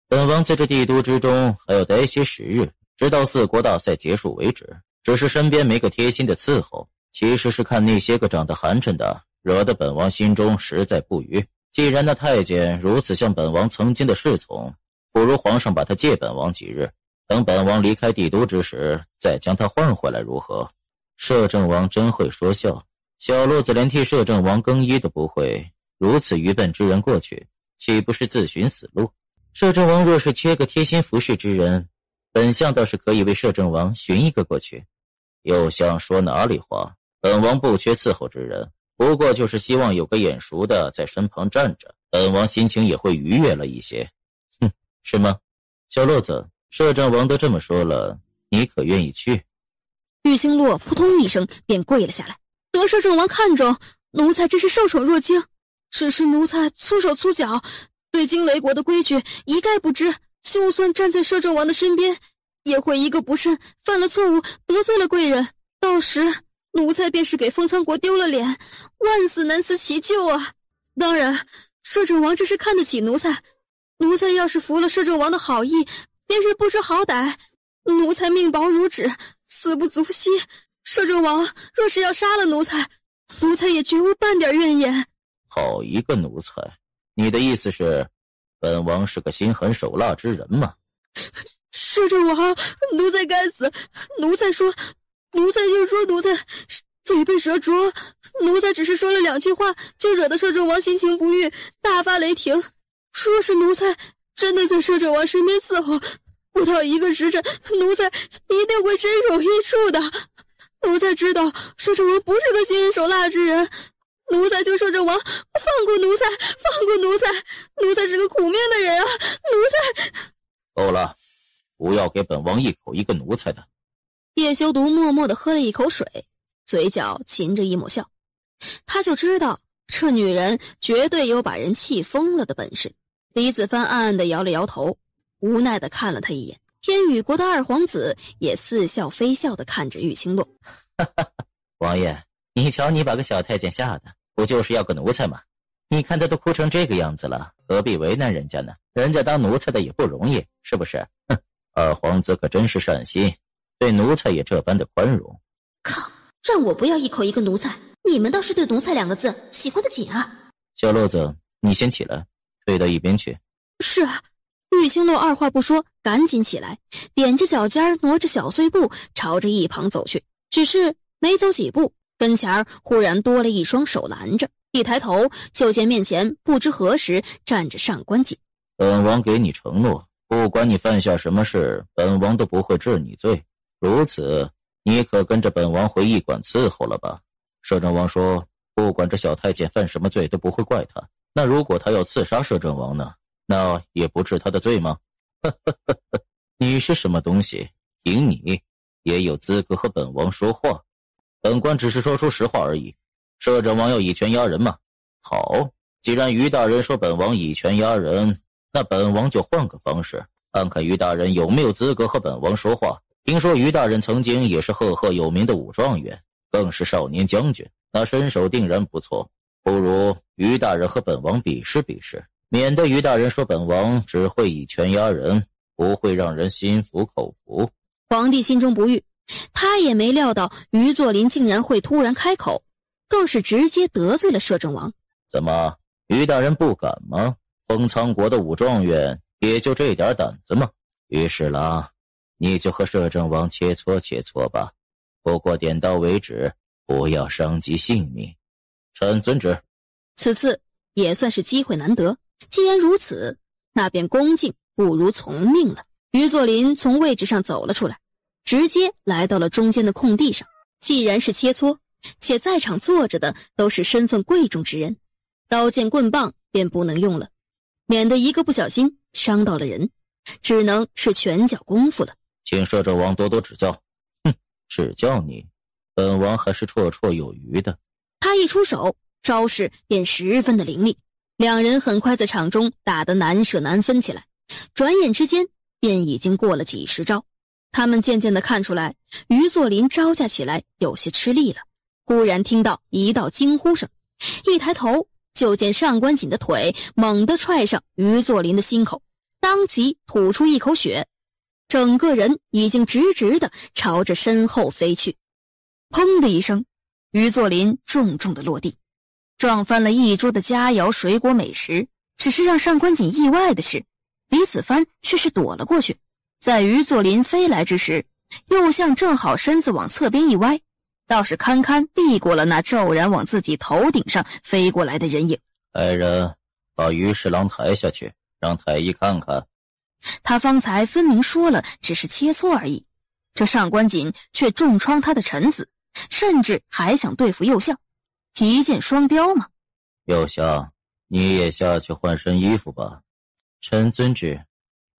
本王在这帝都之中还要待些时日，直到4国大赛结束为止。只是身边没个贴心的伺候，其实是看那些个长得寒碜的，惹得本王心中实在不愉。既然那太监如此像本王曾经的侍从，不如皇上把他借本王几日，等本王离开帝都之时，再将他换回来如何？摄政王真会说笑，小路子连替摄政王更衣都不会，如此愚笨之人过去，岂不是自寻死路？摄政王若是缺个贴心服侍之人，本相倒是可以为摄政王寻一个过去。又想说哪里话？本王不缺伺候之人，不过就是希望有个眼熟的在身旁站着，本王心情也会愉悦了一些。是吗？小路子，摄政王都这么说了，你可愿意去？玉清洛扑通一声便跪了下来。得摄政王看中，奴才真是受宠若惊，只是奴才粗手粗脚，对惊雷国的规矩一概不知，就算站在摄政王的身边，也会一个不慎犯了错误，得罪了贵人，到时奴才便是给封苍国丢了脸，万死难辞其咎啊！当然，摄政王这是看得起奴才，奴才要是服了摄政王的好意，便是不知好歹，奴才命薄如纸，死不足惜。摄政王若是要杀了奴才，奴才也绝无半点怨言。好一个奴才！你的意思是，本王是个心狠手辣之人吗？摄政王，奴才该死！奴才就说奴才嘴被蛇啄，奴才只是说了2句话，就惹得摄政王心情不悦，大发雷霆。若是奴才真的在摄政王身边伺候，不到1个时辰，奴才一定会身首异处的。奴才知道摄政王不是个心狠手辣之人，奴才求摄政王放过奴才，放过奴才，奴才是个苦命的人啊！奴才够了，不要给本王一口一个奴才的。叶修毒默默地喝了一口水，嘴角噙着一抹笑。他就知道这女人绝对有把人气疯了的本事。李子帆暗暗地摇了摇头，无奈地看了他一眼。天宇国的2皇子也似笑非笑地看着玉清洛。王爷，你瞧你把个小太监吓的，不就是要个奴才吗？你看他都哭成这个样子了，何必为难人家呢？人家当奴才的也不容易，是不是？2皇子可真是善心，对奴才也这般的宽容。靠，让我不要一口一个奴才，你们倒是对奴才2个字喜欢的紧啊！小路子，你先起来，退到一边去。是啊。玉清洛二话不说，赶紧起来，踮着脚尖挪着小碎步朝着一旁走去。只是没走几步，跟前儿忽然多了一双手拦着，一抬头就见面前不知何时站着上官锦。本王给你承诺，不管你犯下什么事，本王都不会治你罪。如此，你可跟着本王回驿馆伺候了吧？摄政王说，不管这小太监犯什么罪，都不会怪他。那如果他要刺杀摄政王呢？那也不治他的罪吗？你是什么东西？凭你也有资格和本王说话？本官只是说出实话而已。摄政王要以权压人吗？好，既然于大人说本王以权压人，那本王就换个方式，看看于大人有没有资格和本王说话。听说于大人曾经也是赫赫有名的武状元，更是少年将军，那身手定然不错。不如于大人和本王比试比试，免得于大人说本王只会以权压人，不会让人心服口服。皇帝心中不悦，他也没料到于作霖竟然会突然开口，更是直接得罪了摄政王。怎么，于大人不敢吗？封苍国的武状元也就这点胆子吗？于是郎，你就和摄政王切磋切磋吧，不过点到为止，不要伤及性命。臣遵旨。此次也算是机会难得，既然如此，那便恭敬不如从命了。于作霖从位置上走了出来，直接来到了中间的空地上。既然是切磋，且在场坐着的都是身份贵重之人，刀剑棍棒便不能用了，免得一个不小心伤到了人，只能是拳脚功夫了。请摄政王多多指教。指教你，本王还是绰绰有余的。他一出手，招式便十分的凌厉，两人很快在场中打得难舍难分起来，转眼之间便已经过了几十招。他们渐渐地看出来，于作霖招架起来有些吃力了。忽然听到一道惊呼声，一抬头就见上官锦的腿猛地踹上于作霖的心口，当即吐出一口血，整个人已经直直地朝着身后飞去。砰的一声，于作霖重重地落地，撞翻了一桌的佳肴水果美食。只是让上官锦意外的是，李子帆却是躲了过去，在于作霖飞来之时，右相正好身子往侧边一歪，倒是堪堪避过了那骤然往自己头顶上飞过来的人影。来人，把于侍郎抬下去，让太医看看。他方才分明说了只是切磋而已，这上官锦却重创他的臣子，甚至还想对付右相，一箭双雕吗？右相，你也下去换身衣服吧。臣遵旨。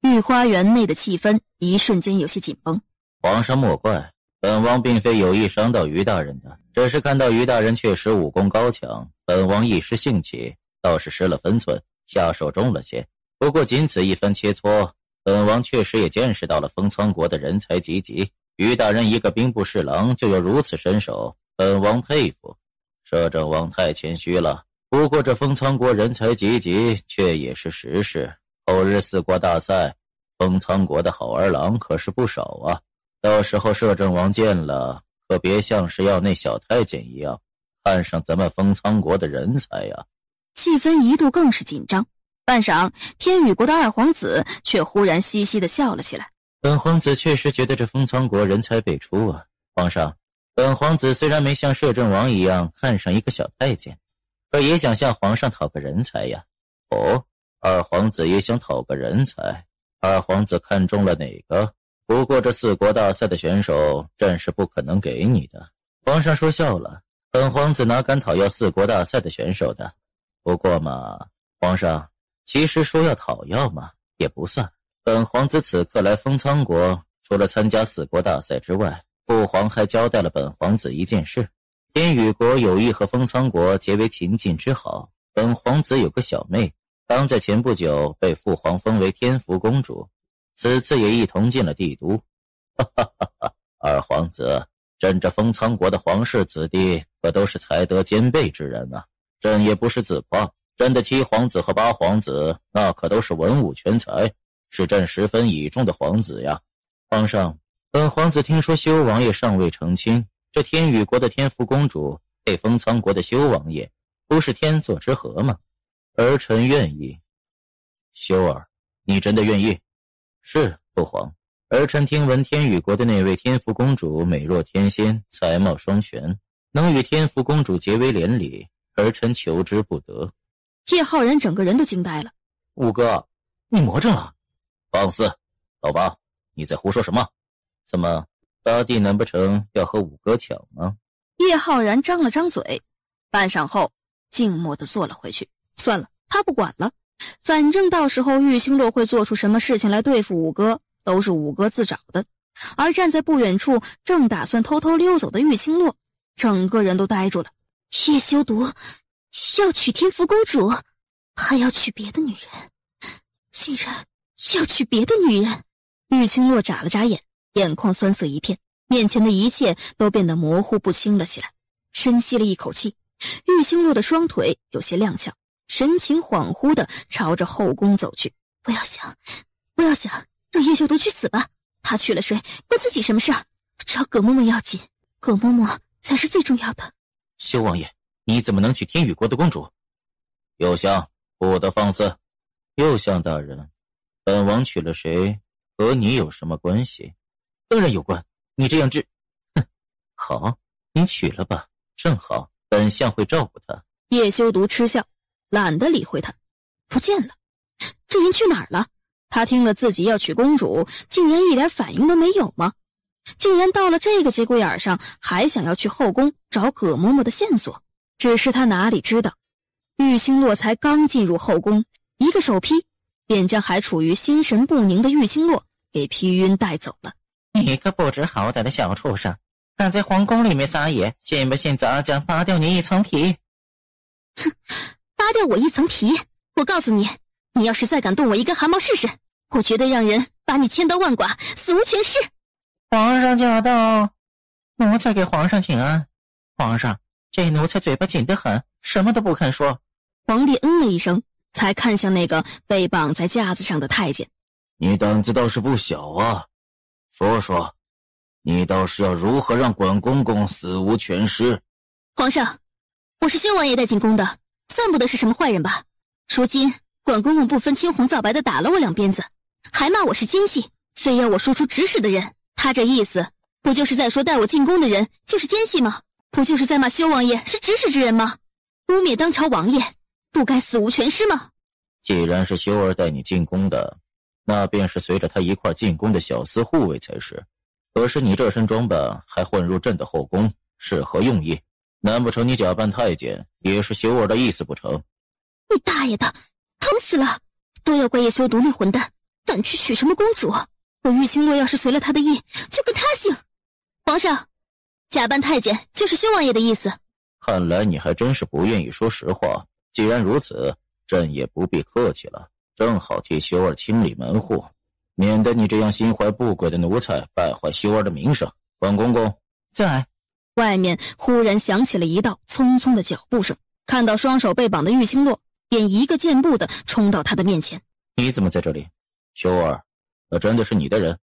御花园内的气氛一瞬间有些紧绷。皇上莫怪，本王并非有意伤到于大人的，只是看到于大人确实武功高强，本王一时兴起，倒是失了分寸，下手重了些。不过仅此一番切磋，本王确实也见识到了封苍国的人才济济。于大人一个兵部侍郎就有如此身手，本王佩服。摄政王太谦虚了，不过这封苍国人才济济却也是实事。后日四国大赛，封苍国的好儿郎可是不少啊，到时候摄政王见了，可别像是要那小太监一样看上咱们封苍国的人才呀。气氛一度更是紧张，半晌，天宇国的二皇子却忽然嘻嘻地笑了起来。本皇子确实觉得这封苍国人才辈出啊。皇上，本皇子虽然没像摄政王一样看上一个小太监，可也想向皇上讨个人才呀。哦，二皇子也想讨个人才，二皇子看中了哪个？不过这四国大赛的选手，朕是不可能给你的。皇上说笑了，本皇子哪敢讨要四国大赛的选手的？不过嘛，皇上，其实说要讨要嘛，也不算。本皇子此刻来封苍国，除了参加四国大赛之外，父皇还交代了本皇子一件事。天宇国有意和封苍国结为秦晋之好，本皇子有个小妹，刚在前不久被父皇封为天福公主，此次也一同进了帝都。哈哈哈哈！二皇子，朕这封苍国的皇室子弟可都是才德兼备之人啊！朕也不是自夸，朕的7皇子和8皇子那可都是文武全才，是朕十分倚重的皇子呀。皇上，本皇子听说修王爷尚未成亲，这天宇国的天福公主配封苍国的修王爷，不是天作之合吗？儿臣愿意。修儿，你真的愿意？是，父皇。儿臣听闻天宇国的那位天福公主美若天仙，才貌双全，能与天福公主结为连理，儿臣求之不得。叶浩然整个人都惊呆了。五哥，你魔怔了？放肆！老八，你在胡说什么？怎么，八弟难不成要和五哥抢吗？叶浩然张了张嘴，半晌后静默地坐了回去。算了，他不管了，反正到时候玉清洛会做出什么事情来对付五哥，都是五哥自找的。而站在不远处正打算偷偷溜走的玉清洛，整个人都呆住了。叶修毒要娶天福公主，还要娶别的女人，竟然要娶别的女人。玉清洛眨了眨眼，眼眶酸涩一片，面前的一切都变得模糊不清了起来。深吸了一口气，玉清洛的双腿有些踉跄，神情恍惚地朝着后宫走去。不要想，让叶修毒去死吧，他娶了谁关自己什么事？找葛嬷嬷要紧，葛嬷嬷才是最重要的。修王爷，你怎么能娶天宇国的公主？右相，不得放肆！右相大人，本王娶了谁和你有什么关系？当然有关，你这样哼，好，你娶了吧，正好，本相会照顾她。叶修毒嗤笑，懒得理会他。不见了，这人去哪儿了？他听了自己要娶公主，竟然一点反应都没有吗？竟然到了这个节骨眼上，还想要去后宫找葛嬷嬷的线索。只是他哪里知道，玉清洛才刚进入后宫，一个手劈，便将还处于心神不宁的玉清洛给劈晕带走了。你个不知好歹的小畜生，敢在皇宫里面撒野，信不信咱家扒掉你一层皮？哼，扒掉我一层皮？我告诉你，你要是再敢动我一根汗毛试试，我绝对让人把你千刀万剐，死无全尸。皇上驾到，奴才给皇上请安。皇上，这奴才嘴巴紧得很，什么都不肯说。皇帝嗯了一声，才看向那个被绑在架子上的太监。你胆子倒是不小啊，说说，你倒是要如何让管公公死无全尸？皇上，我是修王爷带进宫的，算不得是什么坏人吧？如今管公公不分青红皂白的打了我2鞭子，还骂我是奸细，非要我说出指使的人。他这意思，不就是在说带我进宫的人就是奸细吗？不就是在骂修王爷是指使之人吗？污蔑当朝王爷，不该死无全尸吗？既然是修儿带你进宫的，那便是随着他一块进宫的小厮护卫才是。可是你这身装扮还混入朕的后宫，是何用意？难不成你假扮太监也是修儿的意思不成？你大爷的，疼死了！都要怪叶修毒那混蛋，敢去娶什么公主？我玉清洛要是随了他的意，就跟他姓。皇上，假扮太监就是修王爷的意思。看来你还真是不愿意说实话。既然如此，朕也不必客气了，正好替修儿清理门户，免得你这样心怀不轨的奴才败坏修儿的名声。管公公在。外面忽然响起了一道匆匆的脚步声，看到双手被绑的玉清洛，便一个箭步的冲到他的面前。你怎么在这里？修儿，那真的是你的人？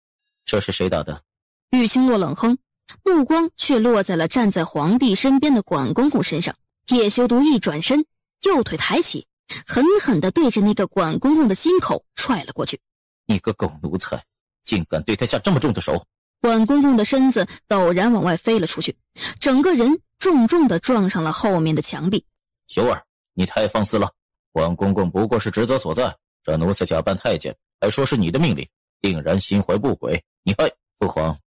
这是谁打的？玉清洛冷哼，目光却落在了站在皇帝身边的管公公身上。叶修毒一转身，右腿抬起，狠狠地对着那个管公公的心口踹了过去。你个狗奴才，竟敢对他下这么重的手！管公公的身子陡然往外飞了出去，整个人重重地撞上了后面的墙壁。修儿，你太放肆了！管公公不过是职责所在，这奴才假扮太监，还说是你的命令，定然心怀不轨。你还父皇，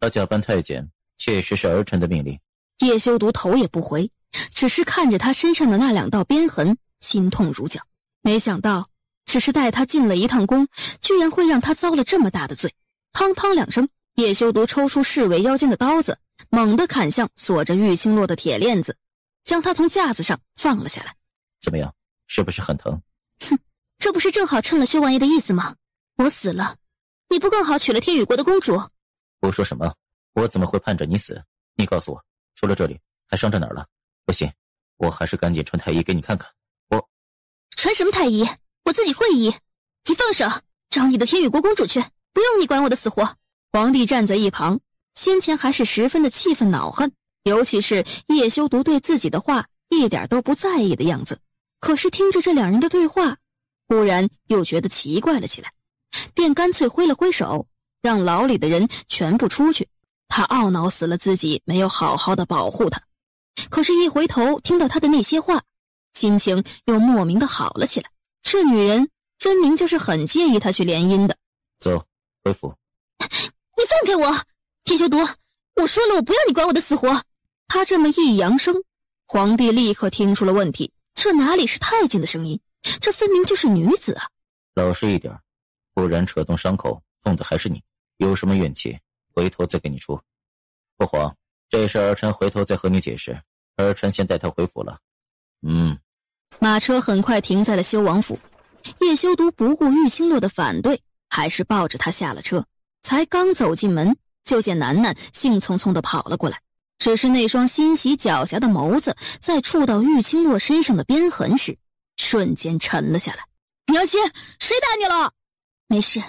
他假扮太监确实是儿臣的命令。叶修毒头也不回，只是看着他身上的那2道鞭痕，心痛如绞。没想到只是带他进了一趟宫，居然会让他遭了这么大的罪。砰砰2声，叶修毒抽出侍卫腰间的刀子，猛地砍向锁着玉清洛的铁链子，将他从架子上放了下来。怎么样，是不是很疼？哼，这不是正好趁了修王爷的意思吗？我死了，你不更好娶了天宇国的公主？胡说什么？我怎么会盼着你死？你告诉我，除了这里还伤着哪儿了？不行，我还是赶紧穿太医给你看看。我穿什么太医？我自己会医。你放手，找你的天宇国公主去，不用你管我的死活。皇帝站在一旁，先前还是十分的气愤恼恨，尤其是叶修毒对自己的话一点都不在意的样子。可是听着这2人的对话，忽然又觉得奇怪了起来，便干脆挥了挥手，让牢里的人全部出去。他懊恼死了自己没有好好的保护他。可是，一回头听到他的那些话，心情又莫名的好了起来。这女人分明就是很介意他去联姻的。走，回府。你放开我，铁修毒！我说了，我不要你管我的死活。他这么一扬声，皇帝立刻听出了问题，这哪里是太监的声音，这分明就是女子啊！老实一点，不然扯动伤口，痛的还是你。有什么怨气，回头再给你出。父皇，这事儿臣回头再和你解释。儿臣先带他回府了。马车很快停在了修王府。叶修毒不顾玉清洛的反对，还是抱着他下了车。才刚走进门，就见楠楠兴冲冲地跑了过来。只是那双欣喜狡黠的眸子，在触到玉清洛身上的鞭痕时，瞬间沉了下来。娘亲，谁打你了？没事。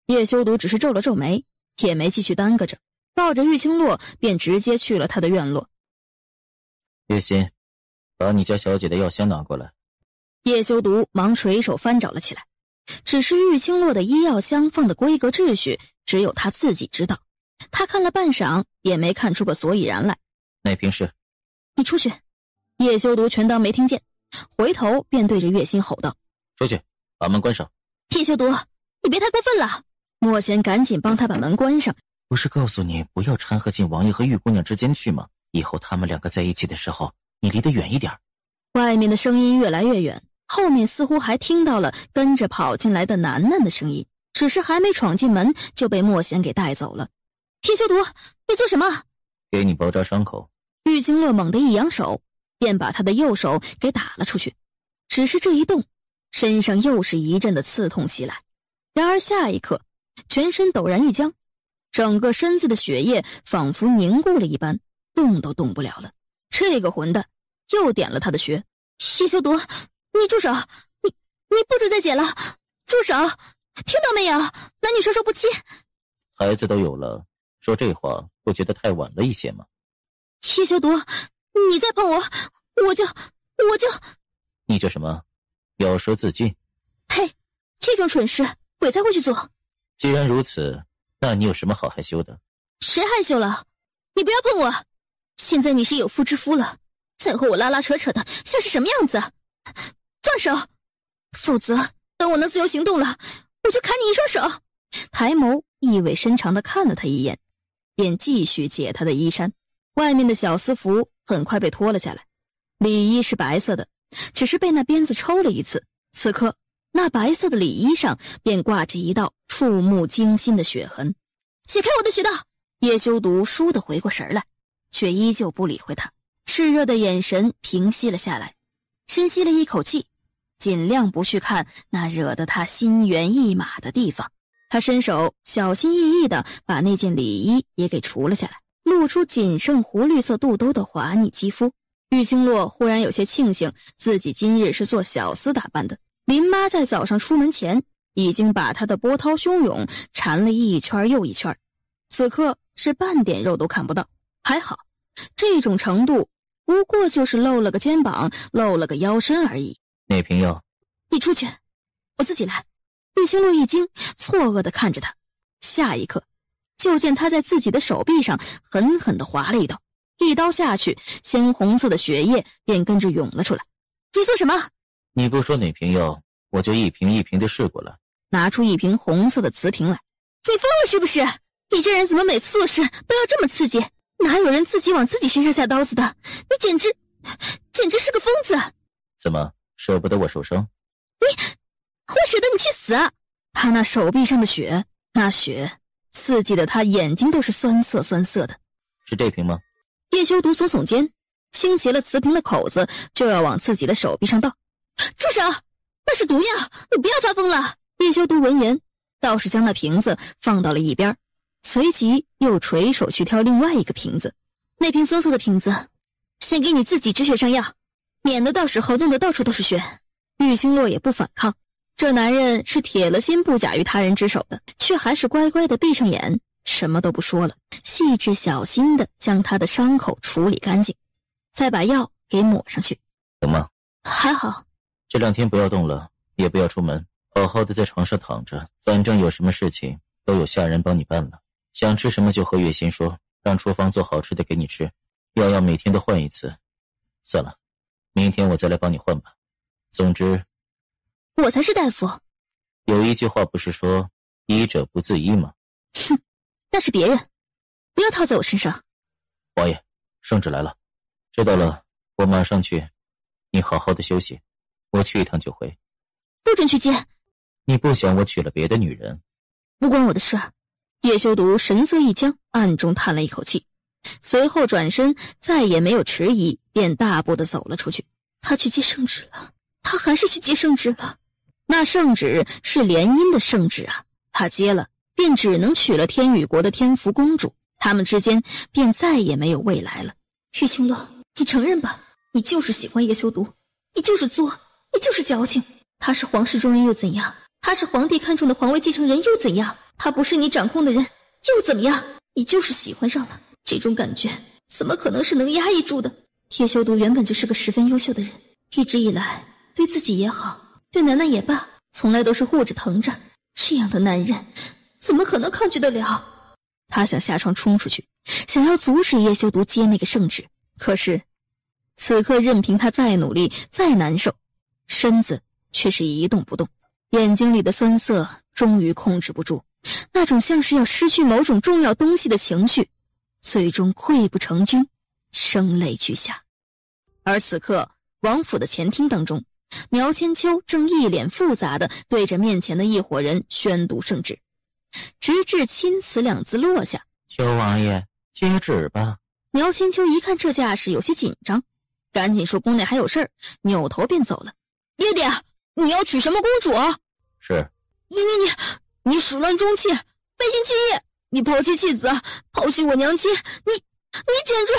叶修毒只是皱了皱眉，也没继续耽搁着，抱着玉清洛便直接去了他的院落。月心，把你家小姐的药箱拿过来。叶修毒忙垂手翻找了起来，只是玉清洛的医药箱放的规格秩序，只有他自己知道。他看了半晌，也没看出个所以然来。那瓶是？你出去！叶修毒全当没听见，回头便对着月心吼道：“出去，把门关上！”叶修毒，你别太过分了！莫贤赶紧帮他把门关上。不是告诉你不要掺和进王爷和玉姑娘之间去吗？以后他们两个在一起的时候，你离得远一点。外面的声音越来越远，后面似乎还听到了跟着跑进来的楠楠的声音，只是还没闯进门就被莫贤给带走了。叶修毒，你做什么？给你包扎伤口。玉清洛猛地一扬手，便把他的右手给打了出去。只是这一动，身上又是一阵的刺痛袭来。然而下一刻，全身陡然一僵，整个身子的血液仿佛凝固了一般，动都动不了了。这个混蛋又点了他的穴。叶修毒，你住手！你不准再剪了！住手！听到没有？男女授受不亲。孩子都有了，说这话不觉得太晚了一些吗？叶修毒，你再碰我，我就……你这什么？咬舌自尽？呸！这种蠢事，鬼才会去做。既然如此，那你有什么好害羞的？谁害羞了？你不要碰我！现在你是有妇之夫了，再和我拉拉扯扯的，像是什么样子？放手！否则，等我能自由行动了，我就砍你一双手！抬眸意味深长地看了他一眼，便继续解他的衣衫。外面的小私服很快被脱了下来，里衣是白色的，只是被那鞭子抽了一次。此刻，那白色的里衣上便挂着一道触目惊心的血痕。解开我的穴道！叶修毒倏地回过神来，却依旧不理会他，炽热的眼神平息了下来，深吸了一口气，尽量不去看那惹得他心猿意马的地方。他伸手小心翼翼地把那件里衣也给除了下来，露出仅剩湖绿色肚兜的滑腻肌肤。玉清洛忽然有些庆幸自己今日是做小厮打扮的。林妈在早上出门前已经把她的波涛汹涌缠了一圈又一圈，此刻是半点肉都看不到。还好，这种程度不过就是露了个肩膀，露了个腰身而已。那瓶药，你出去，我自己来。玉清洛一惊，错愕地看着他。下一刻，就见他在自己的手臂上狠狠地划了一刀，一刀下去，鲜红色的血液便跟着涌了出来。你做什么？你不说哪瓶药，我就一瓶一瓶地试过了。拿出一瓶红色的瓷瓶来。你疯了是不是？你这人怎么每次做事都要这么刺激？哪有人自己往自己身上下刀子的？你简直是个疯子！怎么舍不得我受伤？我舍得你去死！他那手臂上的血，那血刺激的他眼睛都是酸涩的。是这瓶吗？叶修毒耸耸肩，倾斜了瓷瓶的口子，就要往自己的手臂上倒。住手！那是毒药，你不要发疯了！叶修毒闻言，倒是将那瓶子放到了一边，随即又垂手去挑另外一个瓶子。那瓶酸涩的瓶子，先给你自己止血上药，免得到时候弄得到处都是血。玉清洛也不反抗，这男人是铁了心不假于他人之手的，却还是乖乖地闭上眼，什么都不说了，细致小心地将他的伤口处理干净，再把药给抹上去。怎么？还好。这2天不要动了，也不要出门，好好的在床上躺着，反正有什么事情都有下人帮你办了。想吃什么就和月心说，让厨房做好吃的给你吃，药每天都换一次，算了，明天我再来帮你换吧。总之，我才是大夫。有一句话不是说医者不自医吗？哼，那是别人，不要套在我身上。王爷，圣旨来了。知道了，我马上去。你好好的休息，我去一趟就回。不准去接。你不想我娶了别的女人？不关我的事。叶修毒神色一僵，暗中叹了一口气，随后转身，再也没有迟疑，便大步的走了出去。他去接圣旨了，他还是去接圣旨了。那圣旨是联姻的圣旨啊，他接了，便只能娶了天宇国的天福公主，他们之间便再也没有未来了。玉青洛，你承认吧，你就是喜欢叶修毒，你就是作，你就是矫情。他是皇室中人又怎样？他是皇帝看中的皇位继承人又怎样？他不是你掌控的人又怎么样？你就是喜欢上了，这种感觉怎么可能是能压抑住的？叶修毒原本就是个十分优秀的人，一直以来对自己也好，对楠楠也罢，从来都是护着疼着。这样的男人怎么可能抗拒得了？他想下床冲出去，想要阻止叶修毒接那个圣旨，可是此刻任凭他再努力再难受，身子却是一动不动，眼睛里的酸涩终于控制不住，那种像是要失去某种重要东西的情绪，最终溃不成军，声泪俱下。而此刻王府的前厅当中，苗千秋正一脸复杂地对着面前的一伙人宣读圣旨，直至钦此两字落下。求王爷接旨吧。苗千秋一看这架势有些紧张，赶紧说宫内还有事儿，扭头便走了。爹爹，你要娶什么公主啊？是你始乱终弃，背信弃义，你抛妻弃子，抛弃我娘亲，你简直……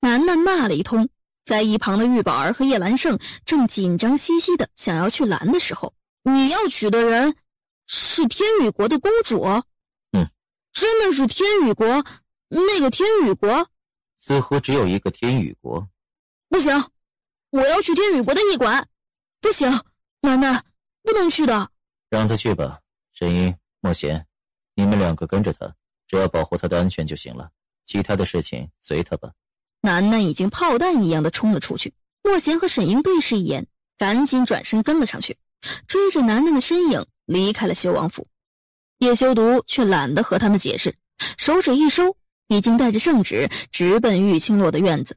楠楠骂了一通，在一旁的玉宝儿和叶兰胜正紧张兮兮的想要去拦的时候，你要娶的人是天宇国的公主？真的是天宇国？那个天宇国？似乎只有一个天宇国。不行，我要去天宇国的驿馆。不行，楠楠不能去的。让他去吧，沈英、莫贤，你们两个跟着他，只要保护他的安全就行了，其他的事情随他吧。楠楠已经炮弹一样的冲了出去，莫贤和沈英对视一眼，赶紧转身跟了上去，追着楠楠的身影离开了修王府。叶修毒却懒得和他们解释，手指一收，已经带着圣旨直奔玉青洛的院子。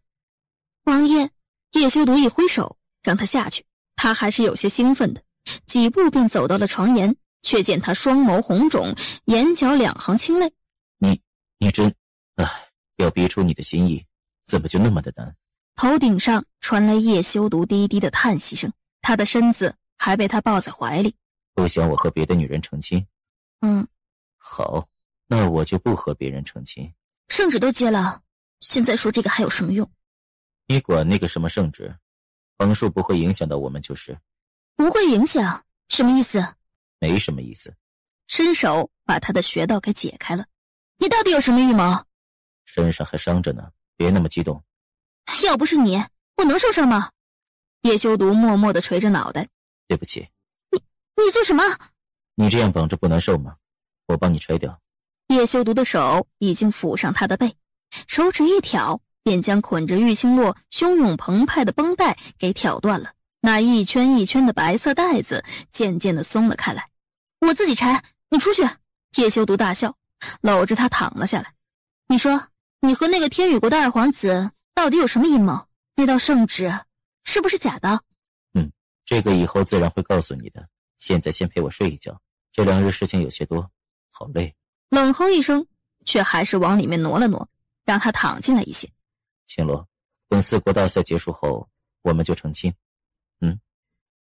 王爷，叶修毒一挥手让他下去，他还是有些兴奋的，几步便走到了床沿，却见他双眸红肿，眼角两行清泪。你真……要逼出你的心意，怎么就那么的难？头顶上传来叶修毒低低的叹息声，他的身子还被他抱在怀里。不想我和别的女人成亲？好，那我就不和别人成亲。圣旨都接了，现在说这个还有什么用？你管那个什么圣旨，横竖不会影响到我们就是。不会影响？什么意思？没什么意思。伸手把他的穴道给解开了。你到底有什么预谋？身上还伤着呢，别那么激动。要不是你，我能受伤吗？叶修毒默默地垂着脑袋。对不起。你做什么？你这样绑着不难受吗？我帮你拆掉。叶修毒的手已经抚上他的背，手指一挑，便将捆着玉青洛汹涌澎湃的绷带给挑断了。那一圈一圈的白色带子渐渐地松了开来。我自己拆，你出去。叶修毒大笑，搂着他躺了下来。你说，你和那个天宇国的二皇子到底有什么阴谋？那道圣旨是不是假的？这个以后自然会告诉你的。现在先陪我睡一觉，这2日事情有些多，好累。冷哼一声，却还是往里面挪了挪，让他躺进来一些。青罗，等4国大赛结束后，我们就成亲。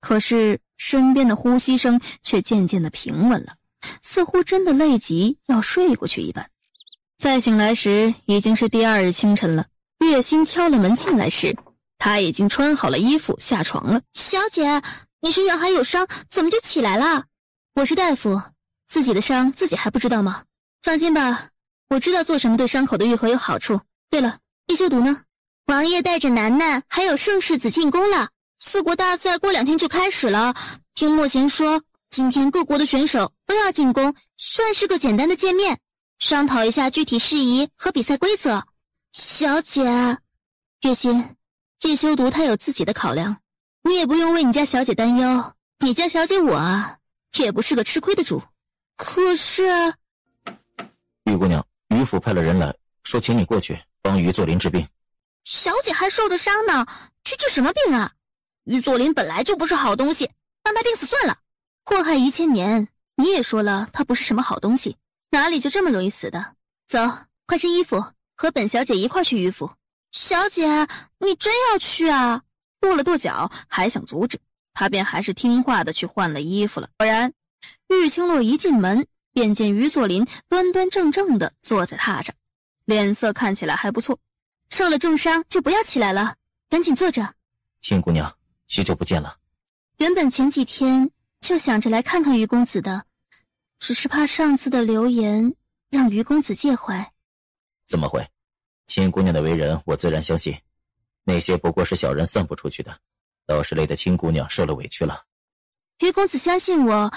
可是身边的呼吸声却渐渐的平稳了，似乎真的累极要睡过去一般。再醒来时已经是第2日清晨了。月心敲了门进来时，他已经穿好了衣服下床了。小姐，你身上还有伤，怎么就起来了？我是大夫，自己的伤自己还不知道吗？放心吧，我知道做什么对伤口的愈合有好处。对了，叶修毒呢？王爷带着楠楠还有盛世子进宫了。4国大赛过2天就开始了，听莫贤说，今天各国的选手都要进宫，算是个简单的见面，商讨一下具体事宜和比赛规则。小姐，月心，叶修毒他有自己的考量，你也不用为你家小姐担忧。你家小姐我啊，也不是个吃亏的主。可是，玉姑娘，于府派了人来，说请你过去帮于作霖治病。小姐还受着伤呢，去治什么病啊？于作霖本来就不是好东西，让他病死算了。祸害1000年，你也说了他不是什么好东西，哪里就这么容易死的？走，换身衣服，和本小姐一块去于府。小姐，你真要去啊？跺了跺脚，还想阻止，他便还是听话的去换了衣服了。果然，玉清洛一进门，便见于作霖端端正正的坐在榻上，脸色看起来还不错。受了重伤就不要起来了，赶紧坐着。秦姑娘，许久不见了。原本前几天就想着来看看于公子的，只是怕上次的流言让于公子介怀。怎么会？秦姑娘的为人我自然相信，那些不过是小人散布出去的，倒是累得秦姑娘受了委屈了。于公子相信我，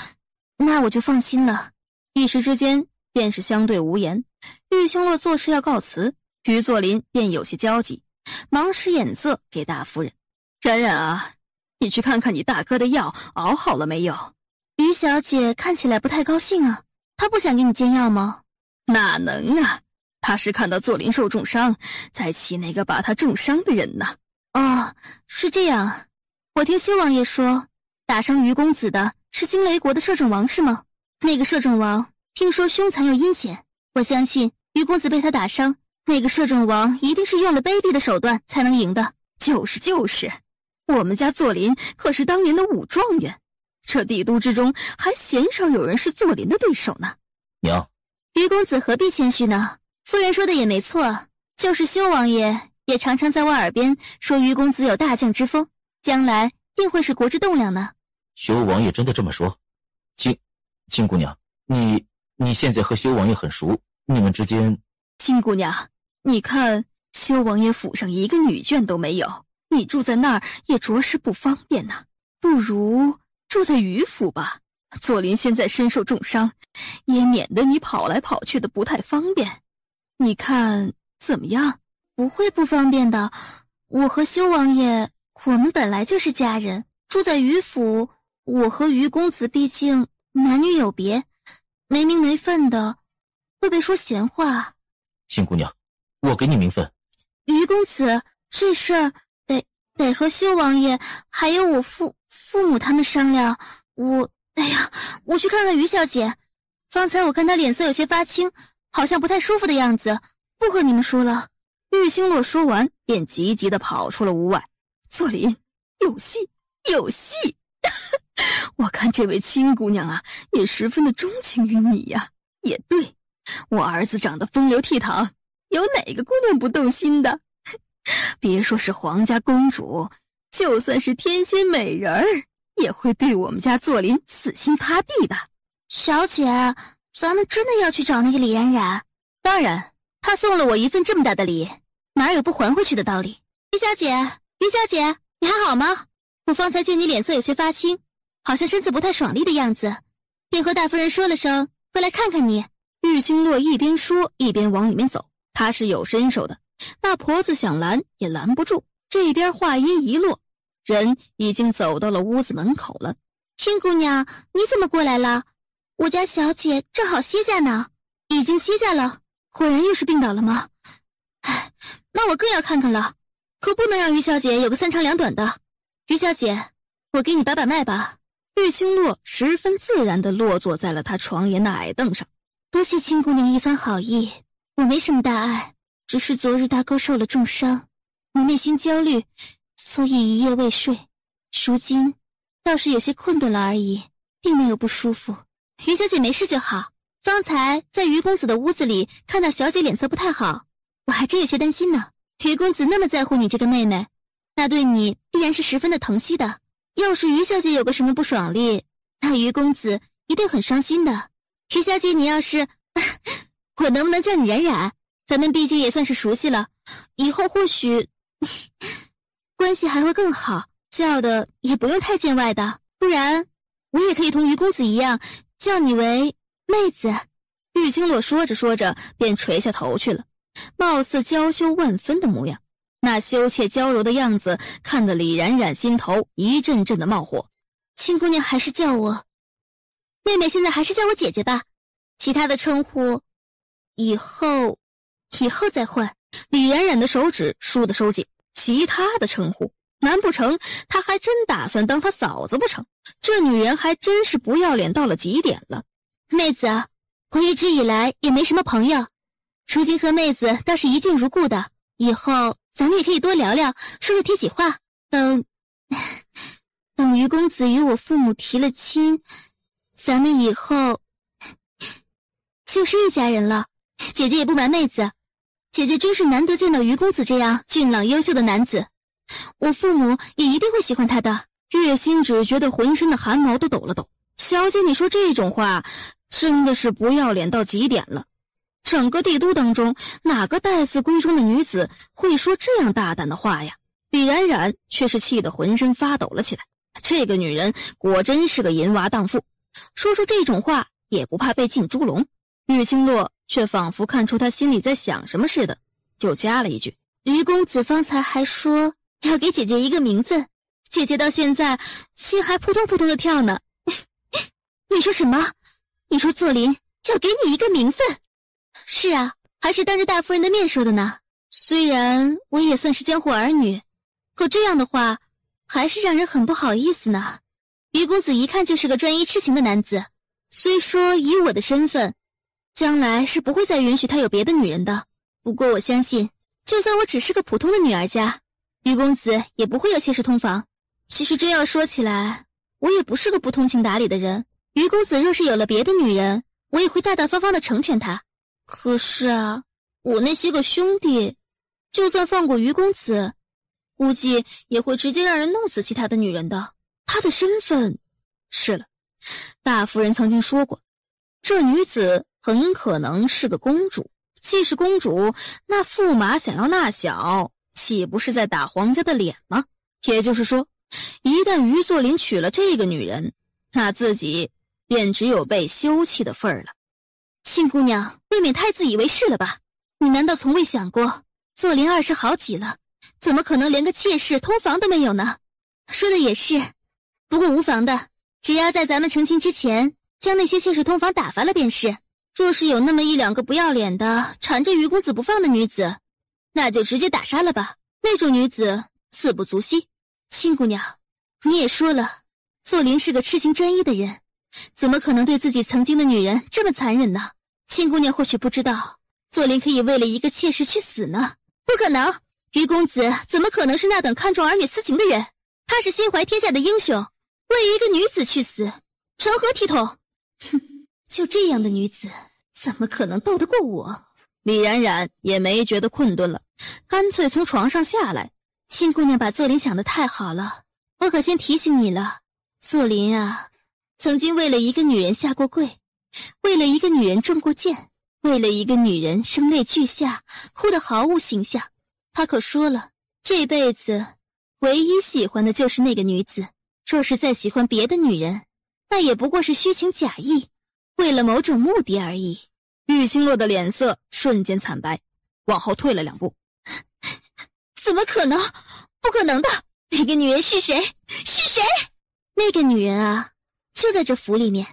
那我就放心了。一时之间便是相对无言。玉清洛做事要告辞，于作霖便有些焦急，忙使眼色给大夫人。冉冉啊，你去看看你大哥的药熬好了没有？于小姐看起来不太高兴啊，她不想给你煎药吗？哪能啊，她是看到作霖受重伤，才气那个把他重伤的人呢。哦，是这样。我听修王爷说，打伤于公子的是惊雷国的摄政王是吗？那个摄政王听说凶残又阴险，我相信于公子被他打伤，那个摄政王一定是用了卑鄙的手段才能赢的。就是，我们家作霖可是当年的武状元，这帝都之中还鲜少有人是作霖的对手呢。娘，于公子何必谦虚呢？夫人说的也没错，就是修王爷也常常在我耳边说于公子有大将之风，将来定会是国之栋梁呢。修王爷真的这么说？秦姑娘，你现在和修王爷很熟，你们之间……秦姑娘，你看修王爷府上一个女眷都没有，你住在那儿也着实不方便呐。不如住在于府吧，作霖现在身受重伤，也免得你跑来跑去的不太方便。你看怎么样？不会不方便的，我和修王爷我们本来就是家人，住在于府，我和于公子毕竟男女有别，没名没分的会被说闲话。秦姑娘，我给你名分。于公子，这事儿得和修王爷还有我父母他们商量。我去看看于小姐，方才我看她脸色有些发青，好像不太舒服的样子，不和你们说了。玉清洛说完便急急地跑出了屋外。作霖，有戏我看这位亲姑娘啊也十分的钟情于你呀。也对，我儿子长得风流倜傥，有哪个姑娘不动心的？别说是皇家公主，就算是天仙美人儿，也会对我们家作霖死心塌地的。小姐，咱们真的要去找那个李冉冉？当然，他送了我一份这么大的礼，哪有不还回去的道理？于小姐，你还好吗？我方才见你脸色有些发青，好像身子不太爽利的样子，便和大夫人说了声会来看看你。玉清洛一边说一边往里面走，他是有身手的，那婆子想拦也拦不住。这边话音一落，人已经走到了屋子门口了。亲姑娘，你怎么过来了？我家小姐正好歇假呢。已经歇假了？果然又是病倒了吗？唉，那我更要看看了，可不能让于小姐有个三长两短的。于小姐，我给你把把脉吧。玉清洛十分自然地落坐在了他床沿的矮凳上。多谢亲姑娘一番好意，我没什么大碍，只是昨日大哥受了重伤，我内心焦虑，所以一夜未睡，如今倒是有些困顿了而已，并没有不舒服。于小姐没事就好，方才在于公子的屋子里看到小姐脸色不太好，我还真有些担心呢。于公子那么在乎你这个妹妹，那对你必然是十分的疼惜的。要是于小姐有个什么不爽利，那于公子一定很伤心的。于小姐，你要是我能不能叫你冉冉？咱们毕竟也算是熟悉了，以后或许关系还会更好，叫的也不用太见外的。不然我也可以同于公子一样叫你为妹子。玉清洛说着说着便垂下头去了，貌似娇羞万分的模样。那羞怯娇柔的样子看得李冉冉心头一阵阵的冒火。亲姑娘还是叫我妹妹，现在还是叫我姐姐吧，其他的称呼以后再换。李冉冉的手指倏地收紧，其他的称呼，难不成她还真打算当她嫂子不成？这女人还真是不要脸到了极点了。妹子，我一直以来也没什么朋友，如今和妹子倒是一见如故的，以后咱们也可以多聊聊，说说贴己话。等于公子与我父母提了亲，咱们以后就是一家人了。姐姐也不瞒妹子，姐姐真是难得见到于公子这样俊朗优秀的男子，我父母也一定会喜欢他的。月心只觉得浑身的汗毛都抖了抖。小姐，你说这种话真的是不要脸到极点了。整个帝都当中，哪个待字闺中的女子会说这样大胆的话呀？李冉冉却是气得浑身发抖了起来。这个女人果真是个淫娃荡妇，说出这种话也不怕被进猪笼。玉清洛却仿佛看出她心里在想什么似的，又加了一句：于公子方才还说要给姐姐一个名分，姐姐到现在心还扑通扑通的跳呢。你说什么？你说座林要给你一个名分？是啊，还是当着大夫人的面说的呢。虽然我也算是江湖儿女，可这样的话还是让人很不好意思呢。于公子一看就是个专一痴情的男子，虽说以我的身份，将来是不会再允许他有别的女人的。不过我相信，就算我只是个普通的女儿家，于公子也不会有妾室通房。其实真要说起来，我也不是个不通情达理的人。于公子若是有了别的女人，我也会大大方方的成全他。可是啊，我那些个兄弟，就算放过于公子，估计也会直接让人弄死其他的女人的。她的身份，是了，大夫人曾经说过，这女子很可能是个公主。既是公主，那驸马想要纳小，岂不是在打皇家的脸吗？也就是说，一旦于作霖娶了这个女人，那自己便只有被休弃的份儿了。亲姑娘，未免太自以为是了吧？你难道从未想过，作霖20好几了，怎么可能连个妾室通房都没有呢？说的也是，不过无妨的，只要在咱们成亲之前，将那些妾室通房打发了便是。若是有那么一两个不要脸的缠着于公子不放的女子，那就直接打杀了吧。那种女子死不足惜。亲姑娘，你也说了，作霖是个痴情专一的人，怎么可能对自己曾经的女人这么残忍呢？亲姑娘或许不知道，作霖可以为了一个妾室去死呢。不可能，于公子怎么可能是那等看重儿女私情的人？他是心怀天下的英雄，为一个女子去死，成何体统？哼，就这样的女子，怎么可能斗得过我？李冉冉也没觉得困顿了，干脆从床上下来。亲姑娘把作霖想得太好了，我可先提醒你了，作霖啊，曾经为了一个女人下过跪，为了一个女人中过箭，为了一个女人声泪俱下，哭得毫无形象。他可说了，这辈子唯一喜欢的就是那个女子，若是再喜欢别的女人，那也不过是虚情假意，为了某种目的而已。玉清洛的脸色瞬间惨白，往后退了2步。怎么可能？不可能的！那个女人是谁？是谁？那个女人啊，就在这府里面。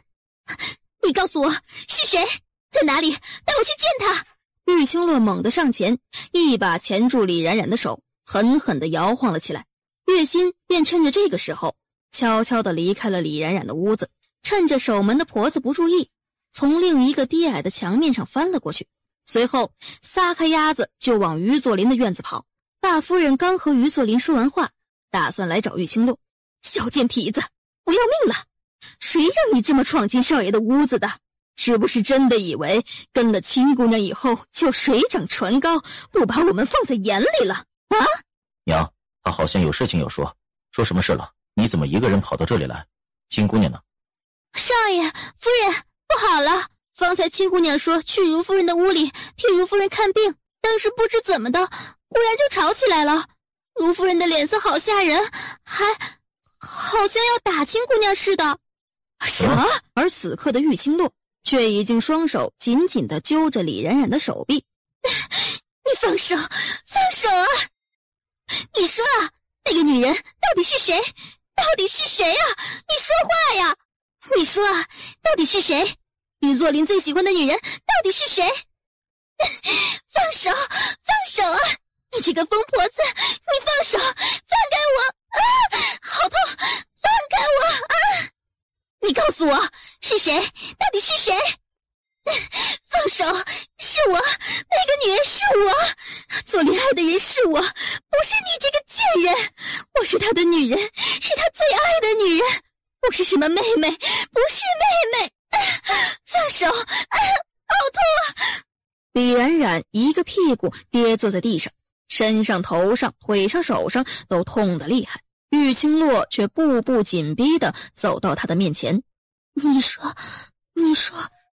你告诉我是谁，在哪里？带我去见她！玉清洛猛地上前，一把钳住李冉冉的手，狠狠地摇晃了起来。月心便趁着这个时候，悄悄地离开了李冉冉的屋子，趁着守门的婆子不注意，从另一个低矮的墙面上翻了过去，随后撒开鸭子就往于作霖的院子跑。大夫人刚和于作霖说完话，打算来找玉清洛。小贱蹄子，不要命了！谁让你这么闯进少爷的屋子的？是不是真的以为跟了亲姑娘以后就水涨船高，不把我们放在眼里了啊？娘，他好像有事情要说，说什么事了？你怎么一个人跑到这里来？亲姑娘呢？少爷，夫人，不好了！方才亲姑娘说去如夫人的屋里替如夫人看病，但是不知怎么的，忽然就吵起来了。如夫人的脸色好吓人，还好像要打亲姑娘似的。什么？而此刻的玉清洛却已经双手紧紧地揪着李冉冉的手臂。你放手，放手啊！你说啊，那个女人到底是谁？到底是谁啊？你说话呀！你说啊，到底是谁？于作霖最喜欢的女人到底是谁？放手，放手啊！你这个疯婆子，你放手，放开我！啊，好痛！放开我！啊！你告诉我是谁？到底是谁？放手！是我，那个女人是我，作霖爱的人是我，不是你这个贱人！我是他的女人，是他最爱的女人，不是什么妹妹，不是妹妹！放手！好痛啊！李冉冉一个屁股跌坐在地上，身上、头上、腿上、手上都痛得厉害。玉清洛却步步紧逼地走到他的面前。你说，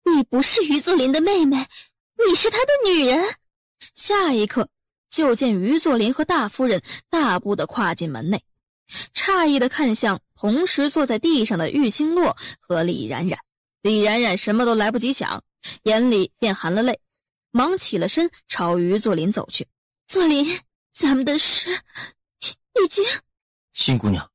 你不是于作霖的妹妹，你是他的女人。下一刻，就见于作霖和大夫人大步地跨进门内，诧异地看向同时坐在地上的玉清洛和李冉冉。李冉冉什么都来不及想，眼里便含了泪，忙起了身朝于作霖走去。作霖，咱们的事已经……亲姑娘。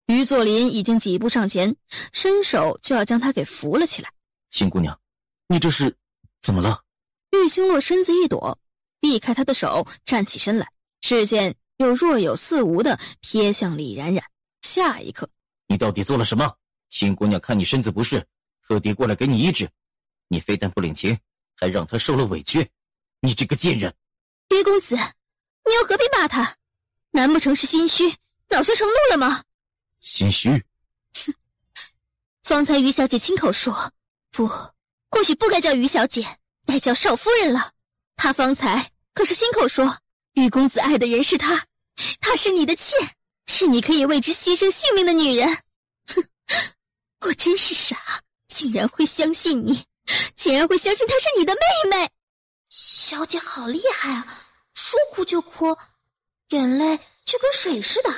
于作霖已经几步上前，伸手就要将她给扶了起来。亲姑娘，你这是怎么了？玉清洛身子一躲，避开他的手，站起身来，视线又若有似无地瞥向李冉冉。下一刻，你到底做了什么？亲姑娘看你身子不适，特地过来给你医治，你非但不领情，还让她受了委屈，你这个贱人！于公子，你又何必骂他？难不成是心虚，恼羞成怒了吗？心虚？哼！方才于小姐亲口说，不，或许不该叫于小姐，该叫少夫人了。她方才可是亲口说，于公子爱的人是她，她是你的妾，是你可以为之牺牲性命的女人。哼！我真是傻，竟然会相信你，竟然会相信她是你的妹妹。小姐好厉害啊，说哭就哭，眼泪就跟水似的。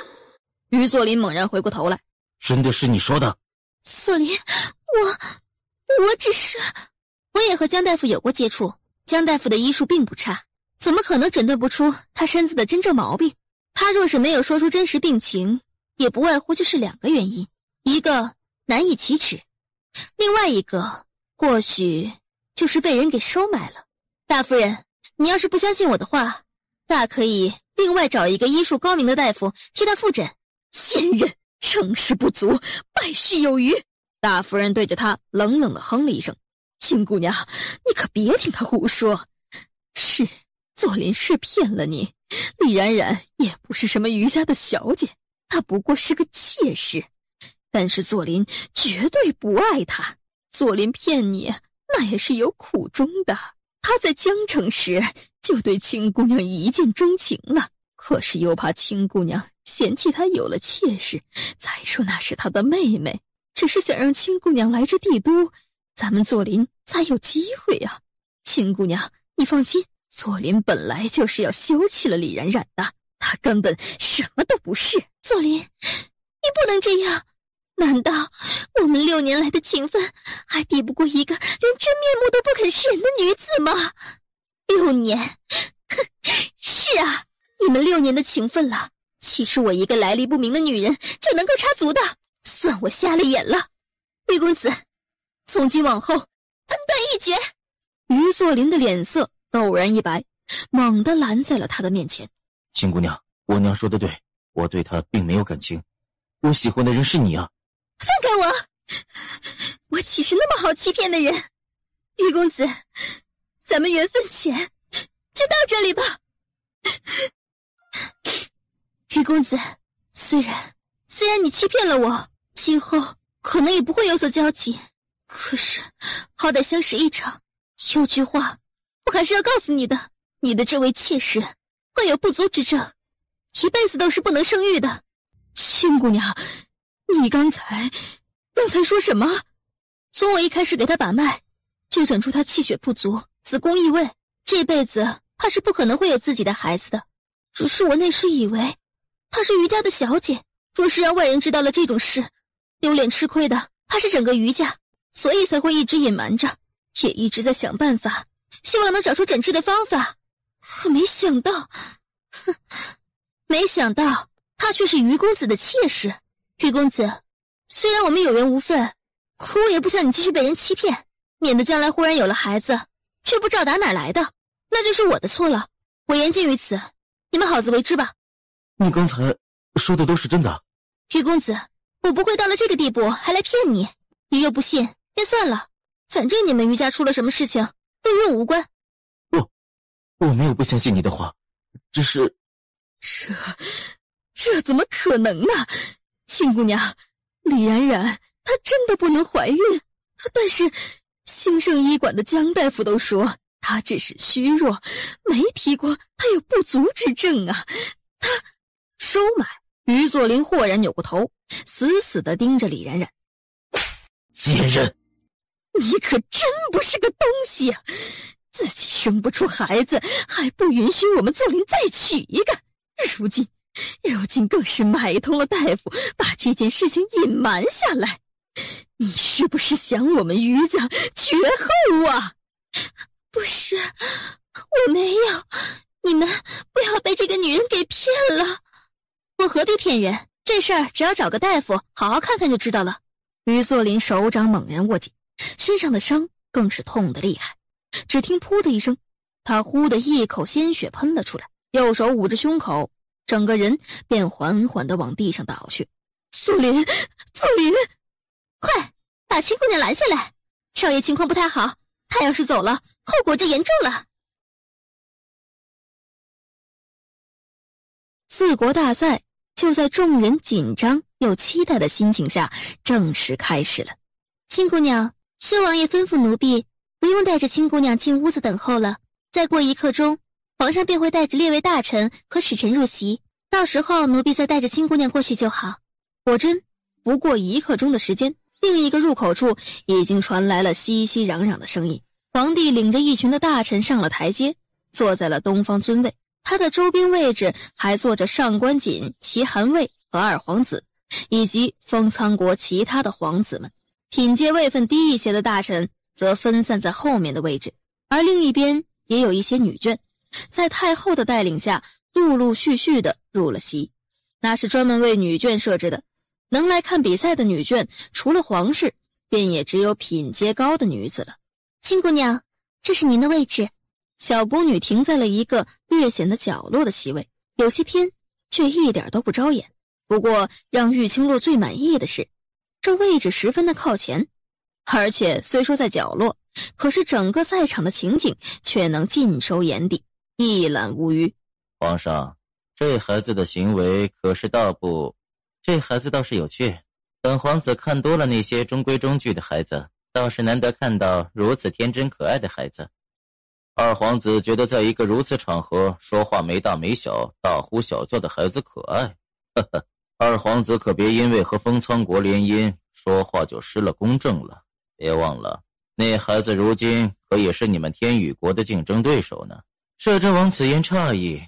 于作霖猛然回过头来，真的是你说的？作霖，我只是……我也和江大夫有过接触，江大夫的医术并不差，怎么可能诊断不出他身子的真正毛病？他若是没有说出真实病情，也不外乎就是2个原因，一个难以启齿，另外一个或许就是被人给收买了。大夫人，你要是不相信我的话，大可以另外找一个医术高明的大夫替他复诊。贱人，成事不足，败事有余。大夫人对着他冷冷地哼了一声。亲姑娘，你可别听他胡说。是，作霖是骗了你，李冉冉也不是什么于家的小姐，她不过是个妾室。但是作霖绝对不爱她，作霖骗你，那也是有苦衷的。他在江城时就对亲姑娘一见钟情了，可是又怕亲姑娘嫌弃他有了妾室，再说那是他的妹妹，只是想让亲姑娘来这帝都，咱们作霖才有机会啊。亲姑娘，你放心，作霖本来就是要休弃了李冉冉的，他根本什么都不是。作霖，你不能这样，难道我们6年来的情分还抵不过一个连真面目都不肯示人的女子吗？6年，哼，是啊，你们6年的情分了，岂是我一个来历不明的女人就能够插足的？算我瞎了眼了。于公子，从今往后恩断义绝。于作霖的脸色陡然一白，猛地拦在了他的面前。亲姑娘，我娘说的对，我对她并没有感情，我喜欢的人是你啊。放开我！我岂是那么好欺骗的人？于公子，咱们缘分浅，就到这里吧。于公子，虽然你欺骗了我，今后可能也不会有所交集，可是好歹相识一场，有句话我还是要告诉你的，你的这位妾室患有不足之症，一辈子都是不能生育的。亲姑娘，你刚才说什么？从我一开始给他把脉，就诊出他气血不足，子宫异位，这辈子怕是不可能会有自己的孩子的。只是我那时以为她是于家的小姐，若是让外人知道了这种事，丢脸吃亏的怕是整个于家，所以才会一直隐瞒着，也一直在想办法，希望能找出诊治的方法。可没想到，哼，没想到他却是于公子的妾室。于公子，虽然我们有缘无分，可我也不想你继续被人欺骗，免得将来忽然有了孩子，却不知道打哪来的，那就是我的错了。我言尽于此，你们好自为之吧。你刚才说的都是真的？于公子，我不会到了这个地步还来骗你。你若不信，便算了，反正你们于家出了什么事情，都与我无关。我没有不相信你的话，只是……这怎么可能呢？亲姑娘，李冉冉她真的不能怀孕，但是兴盛医馆的江大夫都说她只是虚弱，没提过她有不足之症啊。她收买。于作霖豁然扭过头，死死地盯着李冉冉。贱人，你可真不是个东西啊！自己生不出孩子，还不允许我们作霖再娶一个。如今更是买通了大夫，把这件事情隐瞒下来。你是不是想我们于家绝后啊？不是，我没有。你们不要被这个女人给骗了。我何必骗人？这事儿只要找个大夫好好看看就知道了。于作霖手掌猛然握紧，身上的伤更是痛得厉害。只听噗的一声，他呼的一口鲜血喷了出来，右手捂着胸口，整个人便缓缓地往地上倒去。作霖，快把亲姑娘拦下来！少爷情况不太好，他要是走了，后果就严重了。四国大赛就在众人紧张又期待的心情下正式开始了。亲姑娘，修王爷吩咐奴婢不用带着亲姑娘进屋子等候了，再过1刻钟，皇上便会带着列位大臣和使臣入席，到时候奴婢再带着亲姑娘过去就好。果真不过1刻钟的时间，另一个入口处已经传来了熙熙攘攘的声音。皇帝领着一群的大臣上了台阶，坐在了东方尊位。他的周边位置还坐着上官锦、齐韩魏和二皇子，以及封苍国其他的皇子们。品阶位分低一些的大臣则分散在后面的位置，而另一边也有一些女眷，在太后的带领下陆陆续续的入了席。那是专门为女眷设置的，能来看比赛的女眷除了皇室，便也只有品阶高的女子了。亲姑娘，这是您的位置。小宫女停在了一个略显得角落的席位，有些偏，却一点都不招眼。不过让玉清洛最满意的是，这位置十分的靠前，而且虽说在角落，可是整个赛场的情景却能尽收眼底，一览无余。皇上，这孩子的行为可是倒不……这孩子倒是有趣。本皇子看多了那些中规中矩的孩子，倒是难得看到如此天真可爱的孩子。二皇子觉得在一个如此场合说话没大没小、大呼小叫的孩子可爱，呵呵。二皇子可别因为和封苍国联姻，说话就失了公正了。别忘了，那孩子如今可也是你们天宇国的竞争对手呢。摄政王此言差矣，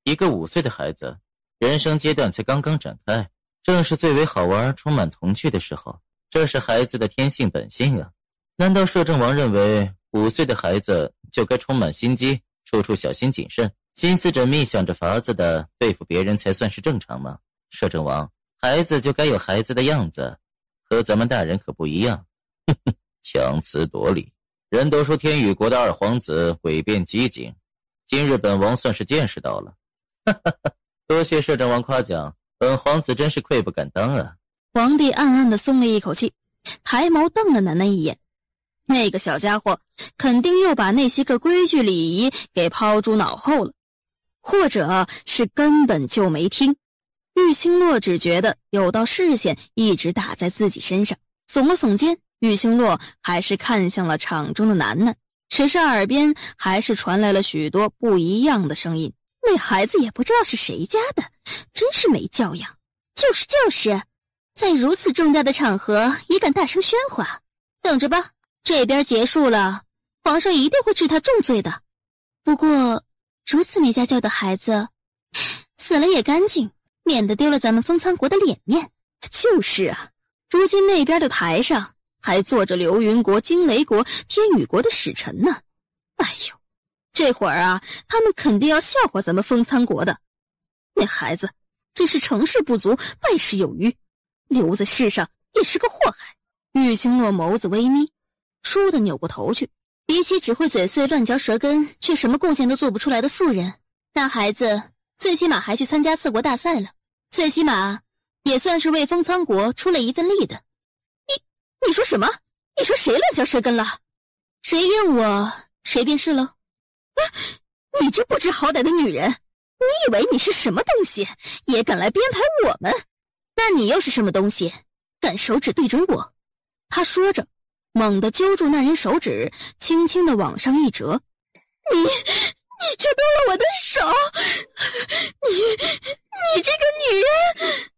一个5岁的孩子，人生阶段才刚刚展开，正是最为好玩、充满童趣的时候。这是孩子的天性本性啊！难道摄政王认为5岁的孩子就该充满心机，处处小心谨慎，心思缜密，想着法子的对付别人才算是正常吗？摄政王，孩子就该有孩子的样子，和咱们大人可不一样。哼哼，强词夺理。人都说天宇国的二皇子诡辩机警，今日本王算是见识到了。哈哈哈，多谢摄政王夸奖，本皇子真是愧不敢当啊。皇帝暗暗地松了一口气，抬眸瞪了楠楠一眼。那个小家伙肯定又把那些个规矩礼仪给抛诸脑后了，或者是根本就没听。玉清洛只觉得有道视线一直打在自己身上，耸了耸肩，玉清洛还是看向了场中的楠楠，只是耳边还是传来了许多不一样的声音。那孩子也不知道是谁家的，真是没教养。就是，在如此重大的场合也敢大声喧哗，等着吧，这边结束了，皇上一定会治他重罪的。不过如此没家教的孩子死了也干净，免得丢了咱们封苍国的脸面。就是啊，如今那边的台上还坐着流云国、惊雷国、天宇国的使臣呢。哎呦，这会儿啊，他们肯定要笑话咱们封苍国的。那孩子真是成事不足败事有余，留在世上也是个祸害。玉清洛眸子微眯，倏地扭过头去。比起只会嘴碎乱嚼舌根却什么贡献都做不出来的妇人，那孩子最起码还去参加四国大赛了，最起码也算是为封苍国出了一份力的。你说什么？你说谁乱嚼舌根了？谁应我谁便是了。你这不知好歹的女人，你以为你是什么东西也敢来编排我们？那你又是什么东西敢手指对准我？他说着猛地揪住那人手指，轻轻地往上一折。你折断了我的手！你这个女人！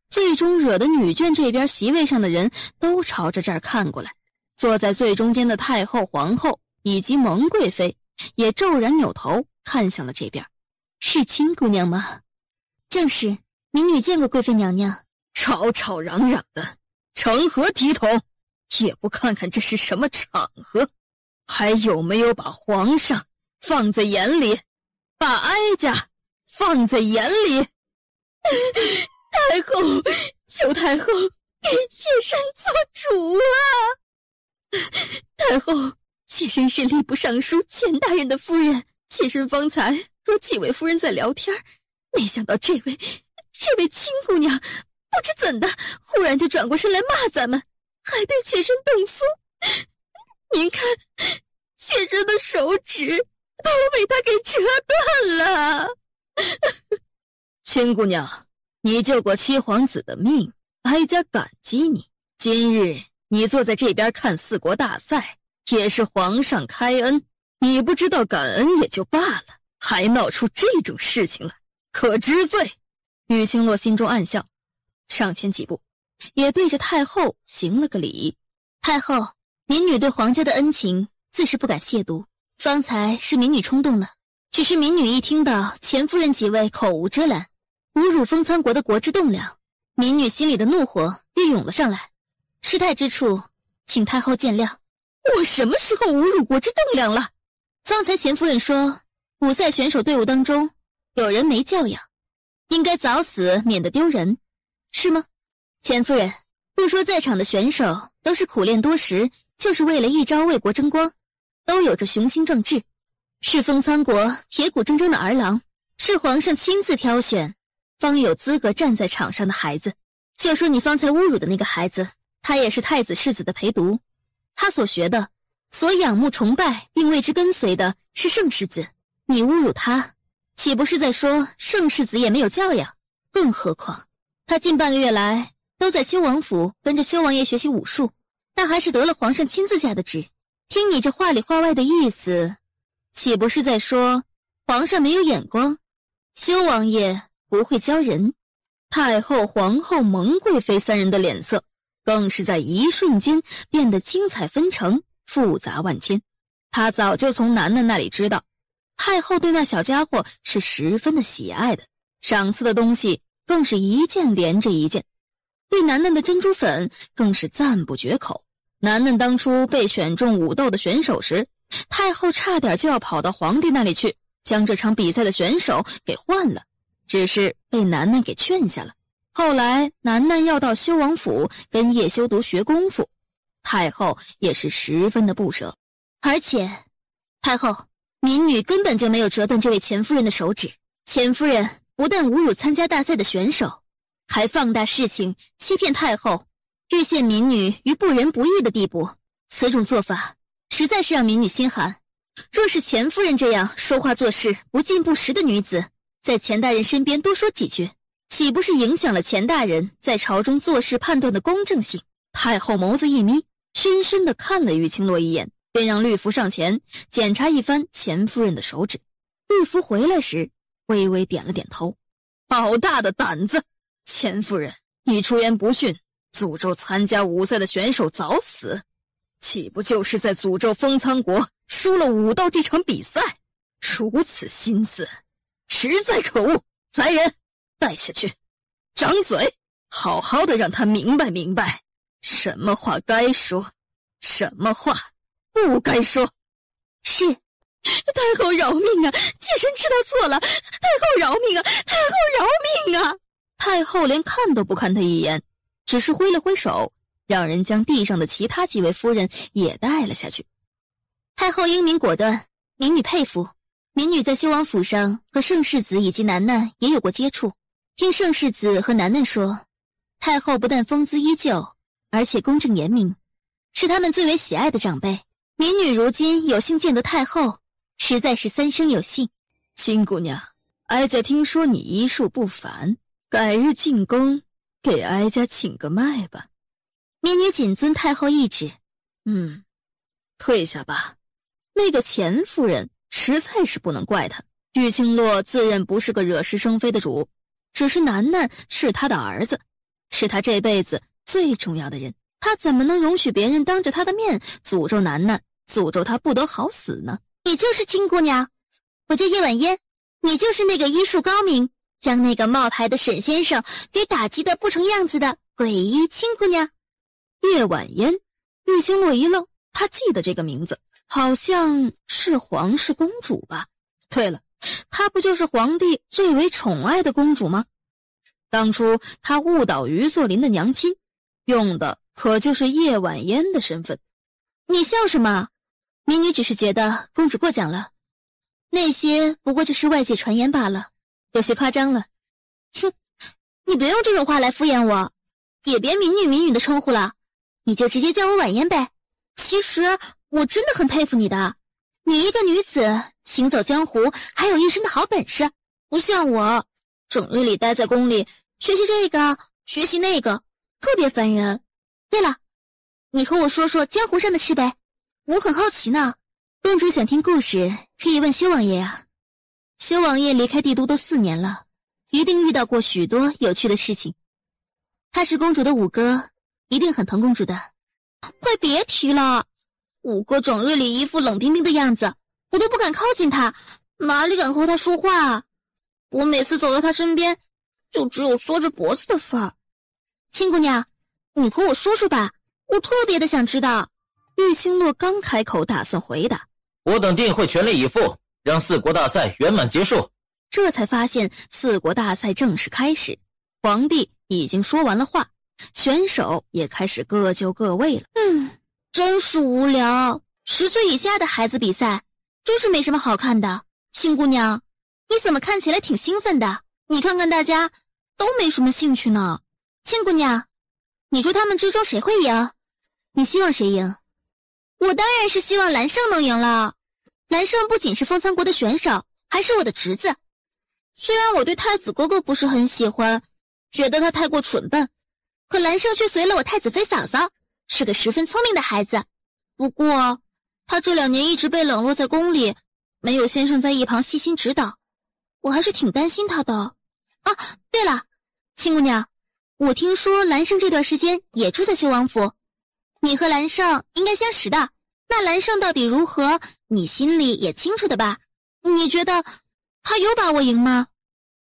最终惹得女眷这边席位上的人都朝着这儿看过来，坐在最中间的太后、皇后以及蒙贵妃也骤然扭头看向了这边。是亲姑娘吗？正是，民女见过贵妃娘娘。吵吵嚷嚷的，成何体统？也不看看这是什么场合，还有没有把皇上放在眼里，把哀家放在眼里？太后，求太后给妾身做主啊！太后，妾身是吏部尚书钱大人的夫人，妾身方才和几位夫人在聊天，没想到这位亲姑娘不知怎的忽然就转过身来骂咱们，还对妾身动粗。您看，妾身的手指都被他给折断了。亲姑娘，你救过七皇子的命，哀家感激你。今日你坐在这边看四国大赛，也是皇上开恩，你不知道感恩也就罢了，还闹出这种事情来，可知罪？玉清洛心中暗笑，上前几步，也对着太后行了个礼。太后，民女对皇家的恩情自是不敢亵渎，方才是民女冲动了。只是民女一听到钱夫人几位口无遮拦，侮辱封苍国的国之栋梁，民女心里的怒火又涌了上来。失态之处，请太后见谅。我什么时候侮辱国之栋梁了？方才钱夫人说，武赛选手队伍当中有人没教养，应该早死免得丢人，是吗？钱夫人，不说在场的选手都是苦练多时，就是为了一朝为国争光，都有着雄心壮志，是封苍国铁骨铮铮的儿郎，是皇上亲自挑选方有资格站在场上的孩子。就说你方才侮辱的那个孩子，他也是太子世子的陪读，他所学的，所仰慕崇拜并为之跟随的是圣世子，你侮辱他，岂不是在说圣世子也没有教养？更何况他近半个月来都在修王府跟着修王爷学习武术，那还是得了皇上亲自下的旨。听你这话里话外的意思，岂不是在说皇上没有眼光，修王爷不会教人？太后、皇后、蒙贵妃三人的脸色更是在一瞬间变得精彩纷呈，复杂万千。他早就从楠楠那里知道，太后对那小家伙是十分的喜爱的，赏赐的东西更是一件连着一件，对楠楠的珍珠粉更是赞不绝口。楠楠当初被选中武斗的选手时，太后差点就要跑到皇帝那里去，将这场比赛的选手给换了，只是被楠楠给劝下了。后来楠楠要到修王府跟叶修读学功夫，太后也是十分的不舍。而且太后，民女根本就没有折断这位钱夫人的手指，钱夫人不但侮辱参加大赛的选手，还放大事情，欺骗太后，欲陷民女于不仁不义的地步。此种做法实在是让民女心寒。若是钱夫人这样说话做事不近不实的女子，在钱大人身边多说几句，岂不是影响了钱大人在朝中做事判断的公正性？太后眸子一眯，深深地看了玉清洛一眼，便让律福上前检查一番钱夫人的手指。律福回来时微微点了点头。好大的胆子！钱夫人，你出言不逊，诅咒参加武赛的选手早死，岂不就是在诅咒封苍国输了武斗这场比赛？如此心思，实在可恶！来人，带下去，掌嘴，好好的让他明白明白，什么话该说，什么话不该说。是。太后饶命啊！妾身知道错了，太后饶命啊！太后饶命啊！太后连看都不看他一眼，只是挥了挥手，让人将地上的其他几位夫人也带了下去。太后英明果断，民女佩服。民女在修王府上和盛世子以及楠楠也有过接触，听盛世子和楠楠说，太后不但风姿依旧，而且公正严明，是他们最为喜爱的长辈。民女如今有幸见得太后，实在是三生有幸。亲姑娘，哀家听说你医术不凡，改日进宫给哀家请个脉吧。民女谨遵太后懿旨。退下吧。那个钱夫人实在是不能怪他。玉清洛自认不是个惹是生非的主，只是楠楠是他的儿子，是他这辈子最重要的人，他怎么能容许别人当着他的面诅咒楠楠，诅咒他不得好死呢？你就是亲姑娘，我叫叶婉嫣，你就是那个医术高明，将那个冒牌的沈先生给打击得不成样子的诡医亲姑娘。叶婉嫣。玉清洛一愣，他记得这个名字，好像是皇室公主吧？对了，她不就是皇帝最为宠爱的公主吗？当初她误导于作霖的娘亲，用的可就是叶婉嫣的身份。你笑什么？民女只是觉得公主过奖了，那些不过就是外界传言罢了，有些夸张了。哼，你别用这种话来敷衍我，也别民女的称呼了，你就直接叫我婉嫣呗。其实我真的很佩服你的，你一个女子行走江湖还有一身的好本事，不像我整日里待在宫里学习这个学习那个，特别烦人。对了，你和我说说江湖上的事呗，我很好奇呢。公主想听故事可以问修王爷啊。修王爷离开帝都都4年了，一定遇到过许多有趣的事情。他是公主的五哥，一定很疼公主的。快别提了，五哥整日里一副冷冰冰的样子，我都不敢靠近他，哪里敢和他说话啊？我每次走到他身边，就只有缩着脖子的份儿。亲姑娘，你和我说说吧，我特别的想知道。玉清洛刚开口打算回答，我等定会全力以赴，让4国大赛圆满结束。这才发现4国大赛正式开始，皇帝已经说完了话，选手也开始各就各位了。真是无聊，10岁以下的孩子比赛真是没什么好看的。亲姑娘，你怎么看起来挺兴奋的？你看看大家都没什么兴趣呢。亲姑娘，你说他们之中谁会赢？你希望谁赢？我当然是希望蓝胜能赢了。蓝胜不仅是封仓国的选手，还是我的侄子。虽然我对太子哥哥不是很喜欢，觉得他太过蠢笨，可蓝胜却随了我太子妃嫂嫂，是个十分聪明的孩子。不过他这2年一直被冷落在宫里，没有先生在一旁细心指导，我还是挺担心他的。啊，对了，亲姑娘，我听说蓝胜这段时间也住在修王府，你和蓝胜应该相识的。那蓝胜到底如何，你心里也清楚的吧？你觉得他有把握赢吗？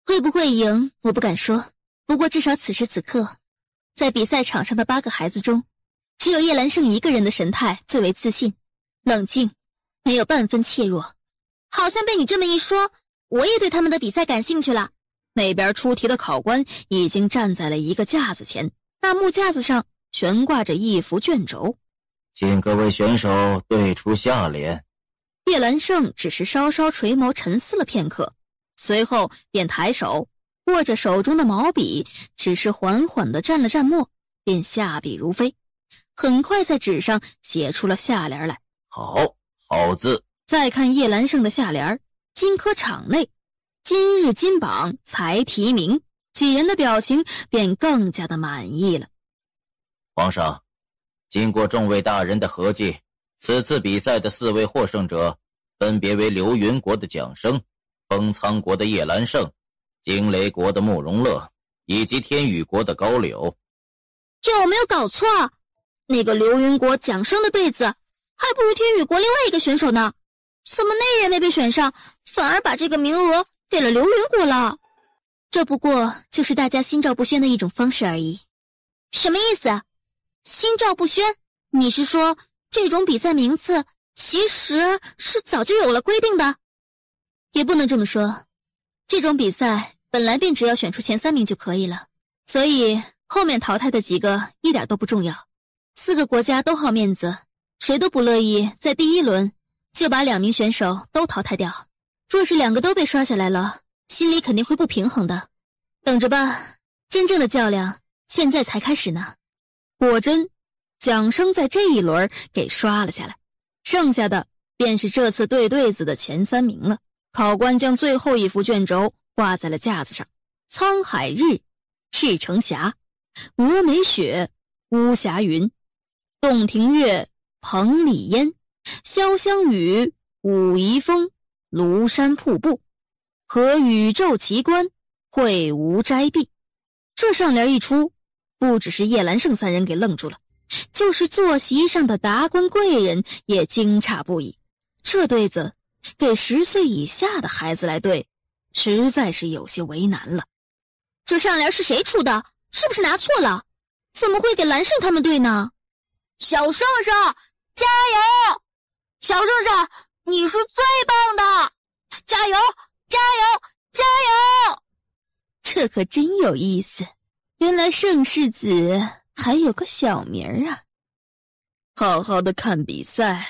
会不会赢我不敢说，不过至少此时此刻，在比赛场上的8个孩子中，只有叶蓝胜一个人的神态最为自信冷静，没有半分怯弱。好像被你这么一说，我也对他们的比赛感兴趣了。那边出题的考官已经站在了一个架子前，那木架子上悬挂着一幅卷轴，请各位选手对出下联。叶蓝胜只是稍稍垂眸沉思了片刻，随后便抬手握着手中的毛笔，只是缓缓地蘸了蘸墨，便下笔如飞，很快在纸上写出了下联来。好字。再看叶蓝胜的下联，金科场内，今日金榜才提名，几人的表情便更加的满意了。皇上，经过众位大人的合计，此次比赛的4位获胜者分别为流云国的蒋生、封仓国的叶蓝胜、惊雷国的慕容乐以及天宇国的高柳。有没有搞错？那个流云国蒋生的辈子还不如天宇国另外一个选手呢，怎么那人没被选上，反而把这个名额给了流云国了？这不过就是大家心照不宣的一种方式而已。什么意思？心照不宣？你是说这种比赛名次其实是早就有了规定的。也不能这么说，这种比赛本来便只要选出前3名就可以了，所以后面淘汰的几个一点都不重要。4个国家都好面子，谁都不乐意在第1轮就把2名选手都淘汰掉。若是2个都被刷下来了，心里肯定会不平衡的。等着吧，真正的较量现在才开始呢。果真，蒋生在这一轮给刷了下来，剩下的便是这次对子的前3名了。考官将最后一幅卷轴挂在了架子上：沧海日，赤城霞，峨眉雪，巫峡云，洞庭月，彭蠡烟，潇湘雨，武夷风，庐山瀑布，和宇宙奇观，会无斋壁。这上联一出，不只是叶兰胜3人给愣住了，就是坐席上的达官贵人也惊诧不已。这对子给10岁以下的孩子来对，实在是有些为难了。这上联是谁出的？是不是拿错了？怎么会给兰胜他们对呢？小圣圣，加油！小圣圣，你是最棒的！加油！加油！加油！这可真有意思，原来盛世子还有个小名啊！好好的看比赛，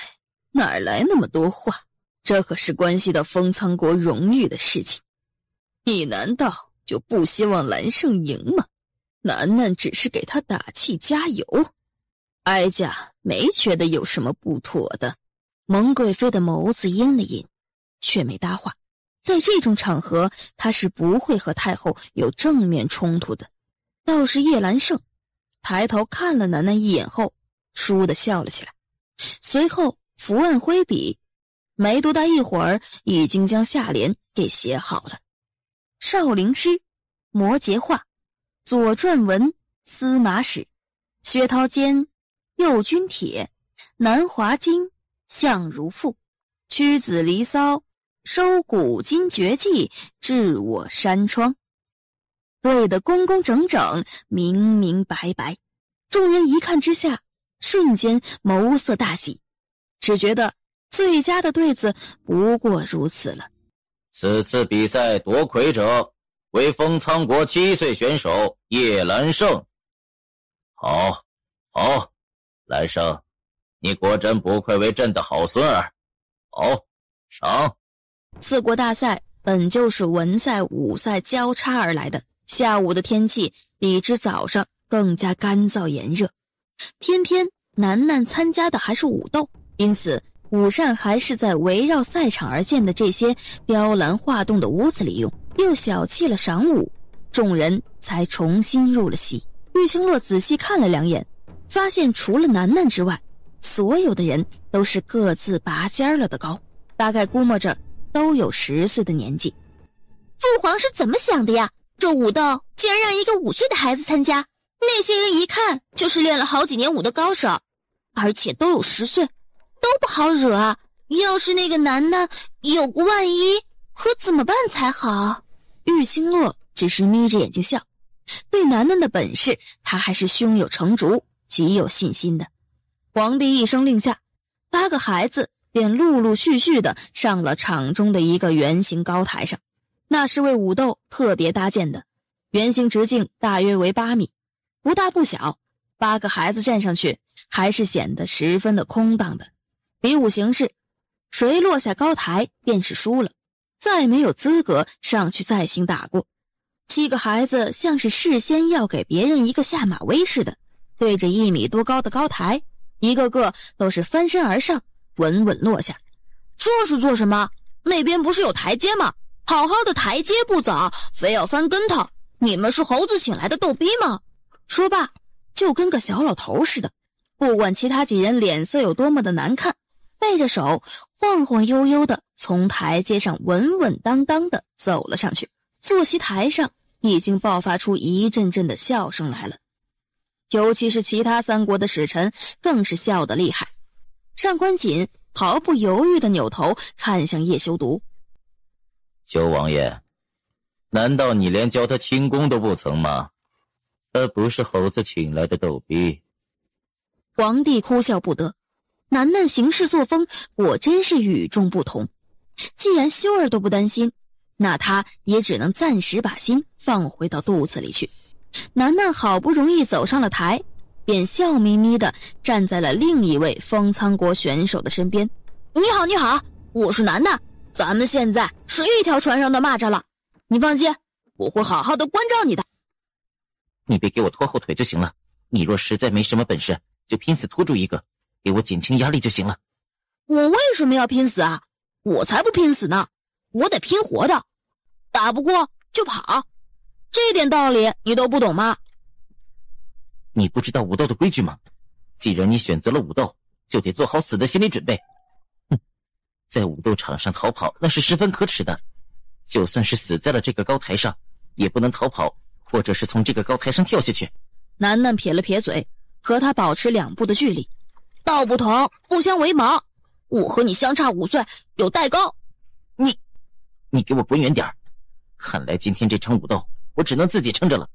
哪来那么多话？这可是关系到封苍国荣誉的事情。你难道就不希望兰胜赢吗？楠楠只是给他打气加油。哀家没觉得有什么不妥的。蒙贵妃的眸子阴了阴，却没搭话。在这种场合，他是不会和太后有正面冲突的。倒是叶兰胜抬头看了楠楠一眼后，倏地笑了起来，随后伏案挥笔，没多大一会儿已经将下联给写好了：少陵诗，摩诘画，左传文，司马史，薛涛坚，右军帖，南华经，相如赋，屈子离骚，收古今绝技，治我山川。对得工工整整，明明白白。众人一看之下，瞬间眸色大喜，只觉得最佳的对子不过如此了。此次比赛夺魁者为封苍国7岁选手叶兰胜。好，兰胜，你果真不愧为朕的好孙儿。好，赏。4国大赛本就是文赛武赛交叉而来的，下午的天气比之早上更加干燥炎热，偏偏楠楠参加的还是武斗，因此午膳还是在围绕赛场而建的这些雕栏画栋的屋子里用，又小憩了晌午，众人才重新入了席。玉清洛仔细看了2眼，发现除了楠楠之外，所有的人都是各自拔尖了的高，大概估摸着都有10岁的年纪。父皇是怎么想的呀？这武斗竟然让一个5岁的孩子参加，那些人一看就是练了好几年武的高手，而且都有10岁，都不好惹啊！要是那个楠楠有个万一，可怎么办才好？玉清洛只是眯着眼睛笑，对楠楠的本事他还是胸有成竹，极有信心的。皇帝一声令下，8个孩子便陆陆续续的上了场中的一个圆形高台上，那是为武斗特别搭建的，圆形直径大约为8米，不大不小。8个孩子站上去还是显得十分的空荡的。比武形式，谁落下高台便是输了，再没有资格上去再行打过。7个孩子像是事先要给别人一个下马威似的，对着1米多高的高台，一个个都是翻身而上，稳稳落下。这是做什么？那边不是有台阶吗？好好的台阶不走，非要翻跟头，你们是猴子请来的逗逼吗？说罢就跟个小老头似的，不管其他几人脸色有多么的难看，背着手晃晃悠悠的从台阶上稳稳当当的走了上去。坐席台上已经爆发出一阵阵的笑声来了，尤其是其他3国的使臣更是笑得厉害。上官锦毫不犹豫地扭头看向叶修读：修王爷，难道你连教他轻功都不曾吗？他不是猴子请来的逗逼。皇帝哭笑不得，楠楠行事作风果真是与众不同。既然修儿都不担心，那他也只能暂时把心放回到肚子里去。楠楠好不容易走上了台，便笑眯眯地站在了另一位封苍国选手的身边。你好，你好，我是楠楠，咱们现在是一条船上的蚂蚱了。你放心，我会好好的关照你的。你别给我拖后腿就行了，你若实在没什么本事，就拼死拖住一个，给我减轻压力就行了。我为什么要拼死啊？我才不拼死呢，我得拼活的，打不过就跑，这点道理你都不懂吗？你不知道武斗的规矩吗？既然你选择了武斗，就得做好死的心理准备。在武斗场上逃跑那是十分可耻的，就算是死在了这个高台上，也不能逃跑，或者是从这个高台上跳下去。楠楠撇了撇嘴，和他保持2步的距离。道不同不相为谋，我和你相差5岁，有代沟。你给我滚远点儿！看来今天这场武斗，我只能自己撑着了。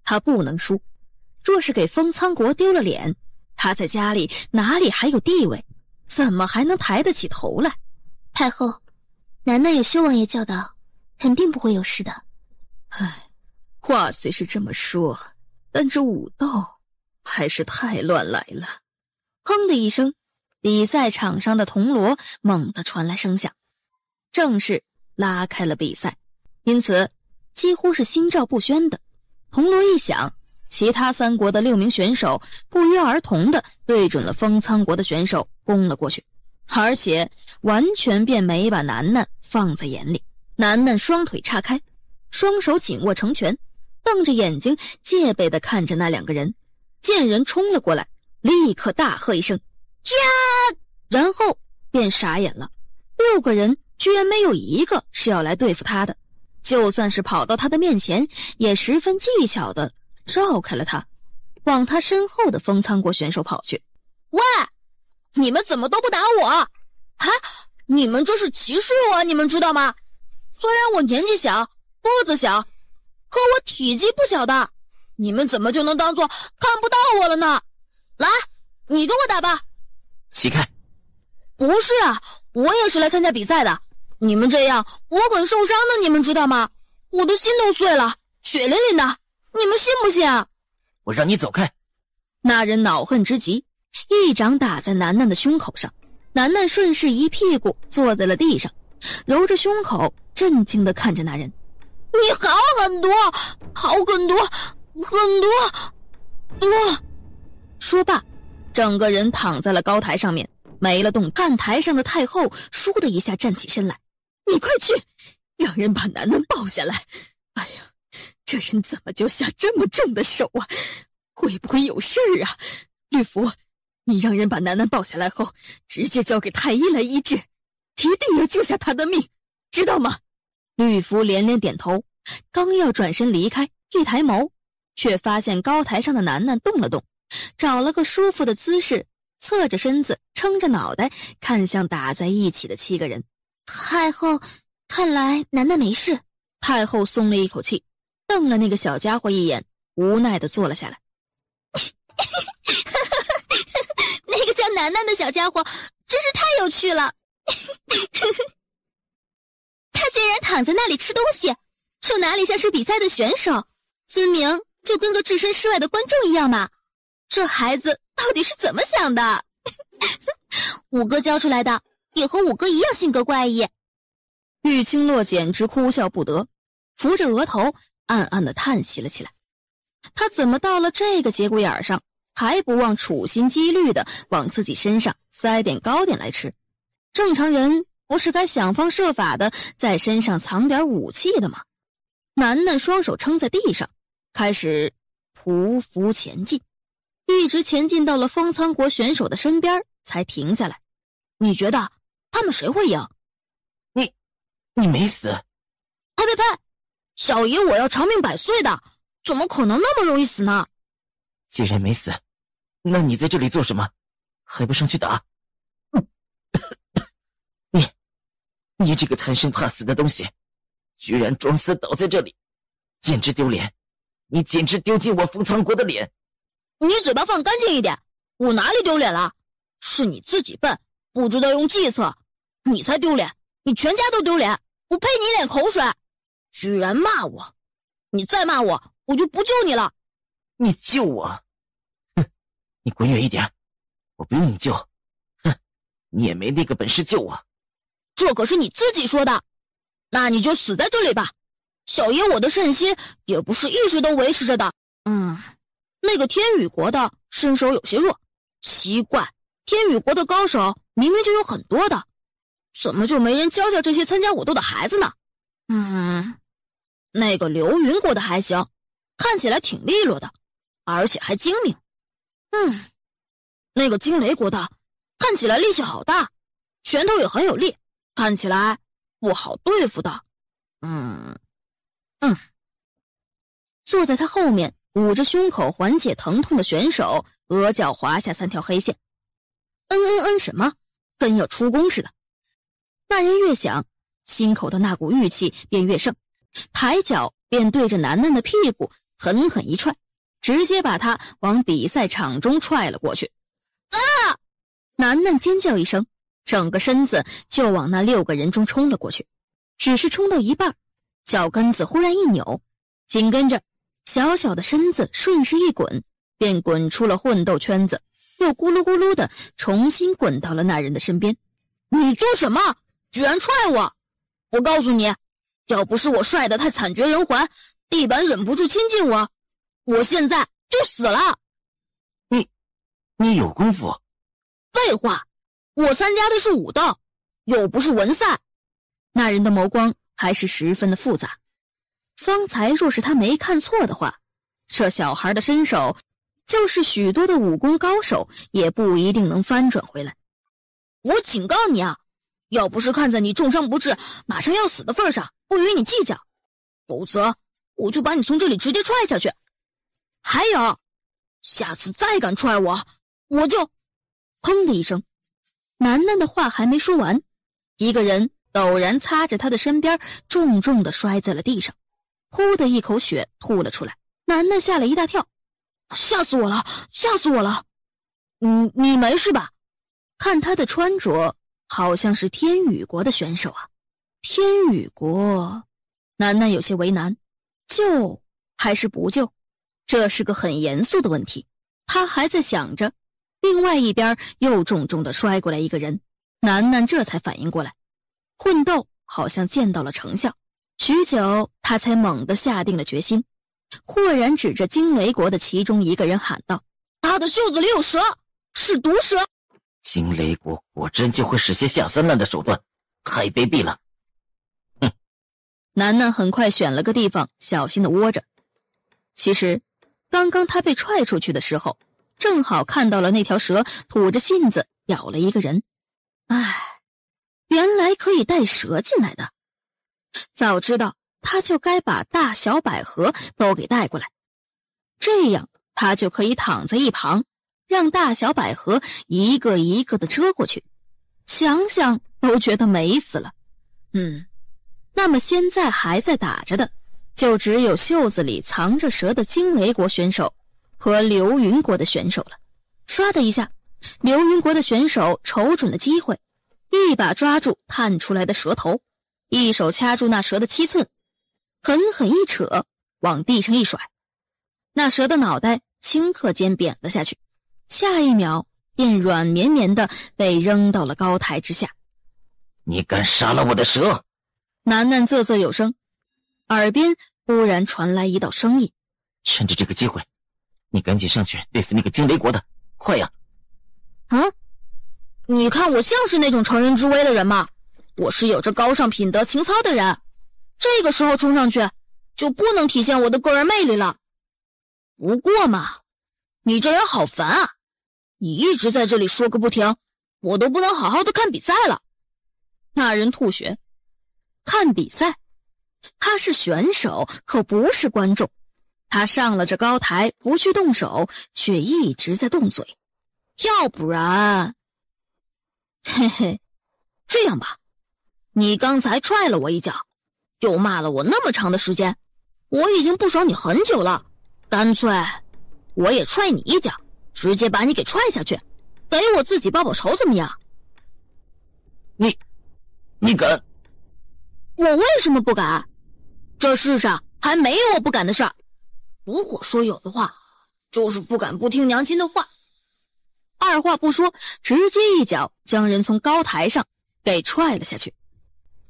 他不能输，若是给封苍国丢了脸，他在家里哪里还有地位？怎么还能抬得起头来？太后，楠楠有修王爷教导，肯定不会有事的。唉，话虽是这么说，但这武斗还是太乱来了。砰的一声，比赛场上的铜锣猛地传来声响，正式拉开了比赛。因此几乎是心照不宣的，铜锣一响，其他3国的6名选手不约而同地对准了封苍国的选手攻了过去，而且完全便没把楠楠放在眼里。楠楠双腿岔开，双手紧握成拳，瞪着眼睛戒备地看着那2个人。见人冲了过来，立刻大喝一声呀，然后便傻眼了。6个人居然没有一个是要来对付他的，就算是跑到他的面前，也十分技巧地绕开了他，往他身后的封苍国选手跑去。喂，你们怎么都不打我啊？你们这是歧视我，你们知道吗？虽然我年纪小，个子小，可我体积不小的，你们怎么就能当作看不到我了呢？来，你跟我打吧。起开！不是啊，我也是来参加比赛的。你们这样，我很受伤的，你们知道吗？我的心都碎了，血淋淋的，你们信不信啊？我让你走开！那人恼恨之极，一掌打在楠楠的胸口上。楠楠顺势一屁股坐在了地上，揉着胸口，震惊地看着那人。你好很多，好很多，很多。说罢，整个人躺在了高台上面，没了动。看台上的太后倏的一下站起身来，你快去，让人把楠楠抱下来。哎呀，这人怎么就下这么重的手啊？会不会有事儿啊？律福，你让人把楠楠抱下来后，直接交给太医来医治，一定要救下他的命，知道吗？律福连连点头，刚要转身离开，一抬眸，却发现高台上的楠楠动了动，找了个舒服的姿势，侧着身子，撑着脑袋，看向打在一起的7个人。太后，看来楠楠没事。太后松了一口气，瞪了那个小家伙一眼，无奈地坐了下来。那个叫楠楠的小家伙真是太有趣了。他竟然躺在那里吃东西，这哪里像是比赛的选手，分明就跟个置身事外的观众一样嘛。这孩子到底是怎么想的？五哥教出来的也和五哥一样性格怪异。玉清洛简直哭笑不得，扶着额头暗暗地叹息了起来。他怎么到了这个节骨眼上，还不忘处心积虑地往自己身上塞点糕点来吃？正常人不是该想方设法的在身上藏点武器的吗？楠楠双手撑在地上，开始匍匐前进，一直前进到了封苍国选手的身边才停下来。你觉得他们谁会赢？你没死？呸！小爷我要长命百岁的，怎么可能那么容易死呢？既然没死，那你在这里做什么？还不上去打？你这个贪生怕死的东西，居然装死倒在这里，简直丢脸！你简直丢尽我封苍国的脸！你嘴巴放干净一点，我哪里丢脸了？是你自己笨，不知道用计策，你才丢脸，你全家都丢脸，我呸你一脸口水，居然骂我，你再骂我，我就不救你了。你救我？哼，你滚远一点，我不用你救。哼，你也没那个本事救我。这可是你自己说的，那你就死在这里吧。小爷我的圣心也不是一直都维持着的。那个天宇国的身手有些弱，奇怪，天宇国的高手明明就有很多的，怎么就没人教教这些参加武斗的孩子呢？那个流云国的还行，看起来挺利落的，而且还精明。那个惊雷国的看起来力气好大，拳头也很有力，看起来不好对付的。坐在他后面捂着胸口缓解疼痛的选手额角划下3条黑线，什么跟要出宫似的。那人越想，心口的那股郁气便越盛，抬脚便对着楠楠的屁股狠狠一踹，直接把他往比赛场中踹了过去。楠楠尖叫一声，整个身子就往那6个人中冲了过去。只是冲到一半，脚跟子忽然一扭，紧跟着小小的身子顺势一滚，便滚出了混斗圈子，又咕噜咕噜的重新滚到了那人的身边。你做什么？居然踹我！我告诉你，要不是我帅得太惨绝人寰，地板忍不住亲近我，我现在就死了。你有功夫？废话，我参加的是武斗，又不是文赛。那人的眸光还是十分的复杂。方才若是他没看错的话，这小孩的身手，就是许多的武功高手也不一定能翻转回来。我警告你啊，要不是看在你重伤不治，马上要死的份上，不与你计较，否则我就把你从这里直接踹下去。还有，下次再敢踹我，我就……砰的一声，楠楠的话还没说完，一个人陡然擦着他的身边，重重地摔在了地上，噗的一口血吐了出来。楠楠吓了一大跳，吓死我了，吓死我了！你没事吧？看他的穿着，好像是天宇国的选手啊。天宇国，楠楠有些为难，救还是不救？这是个很严肃的问题。他还在想着，另外一边又重重地摔过来一个人，楠楠这才反应过来，混斗好像见到了成效。许久，他才猛地下定了决心，豁然指着惊雷国的其中一个人喊道：“他的袖子里有蛇，是毒蛇！”惊雷国果真就会使些下三滥的手段，太卑鄙了！楠楠很快选了个地方，小心地窝着。其实，刚刚他被踹出去的时候，正好看到了那条蛇吐着信子咬了一个人。原来可以带蛇进来的。早知道他就该把大小百合都给带过来，这样他就可以躺在一旁，让大小百合一个一个的遮过去，想想都觉得美死了。那么现在还在打着的，就只有袖子里藏着蛇的惊雷国选手和流云国的选手了。唰的一下，流云国的选手瞅准了机会，一把抓住探出来的蛇头，一手掐住那蛇的7寸，狠狠一扯，往地上一甩，那蛇的脑袋顷刻间扁了下去，下一秒便软绵绵的被扔到了高台之下。你敢杀了我的蛇！楠楠啧啧有声，耳边忽然传来一道声音：“趁着这个机会，你赶紧上去对付那个惊雷国的，快呀！”你看我像是那种乘人之危的人吗？我是有着高尚品德情操的人，这个时候冲上去就不能体现我的个人魅力了。不过嘛，你这人好烦啊，你一直在这里说个不停，我都不能好好的看比赛了。那人吐血。看比赛，他是选手，可不是观众。他上了这高台，不去动手，却一直在动嘴。要不然，这样吧，你刚才踹了我一脚，又骂了我那么长的时间，我已经不爽你很久了，干脆我也踹你一脚，直接把你给踹下去，得我自己报报仇怎么样？你敢？我为什么不敢？这世上还没有我不敢的事儿。如果说有的话，就是不敢不听娘亲的话。二话不说，直接一脚将人从高台上给踹了下去。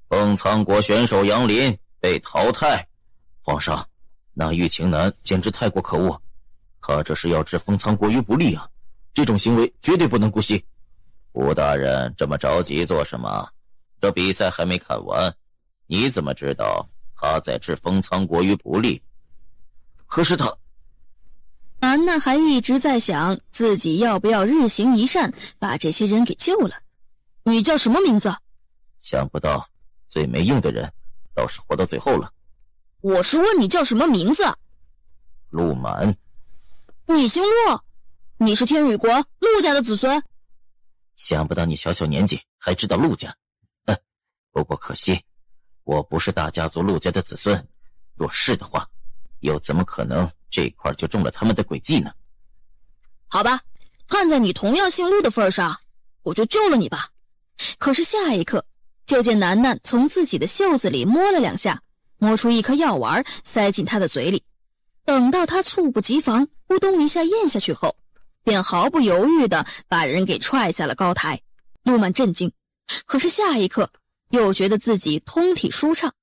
封苍国选手杨林被淘汰。皇上，那玉晴南简直太过可恶，他这是要置封苍国于不利啊！这种行为绝对不能姑息。吴大人这么着急做什么？这比赛还没看完，你怎么知道他在置封苍国于不利？可是他……楠楠还一直在想自己要不要日行一善，把这些人给救了。你叫什么名字？想不到最没用的人倒是活到最后了。我是问你叫什么名字？陆满。你姓陆？你是天宇国陆家的子孙？想不到你小小年纪还知道陆家。不过可惜我不是大家族陆家的子孙，若是的话，又怎么可能这块就中了他们的诡计呢？好吧，看在你同样姓陆的份上，我就救了你吧。可是下一刻，就见楠楠从自己的袖子里摸了两下，摸出一颗药丸塞进他的嘴里。等到他猝不及防咕咚一下咽下去后，便毫不犹豫地把人给踹下了高台。陆满震惊，可是下一刻又觉得自己通体舒畅。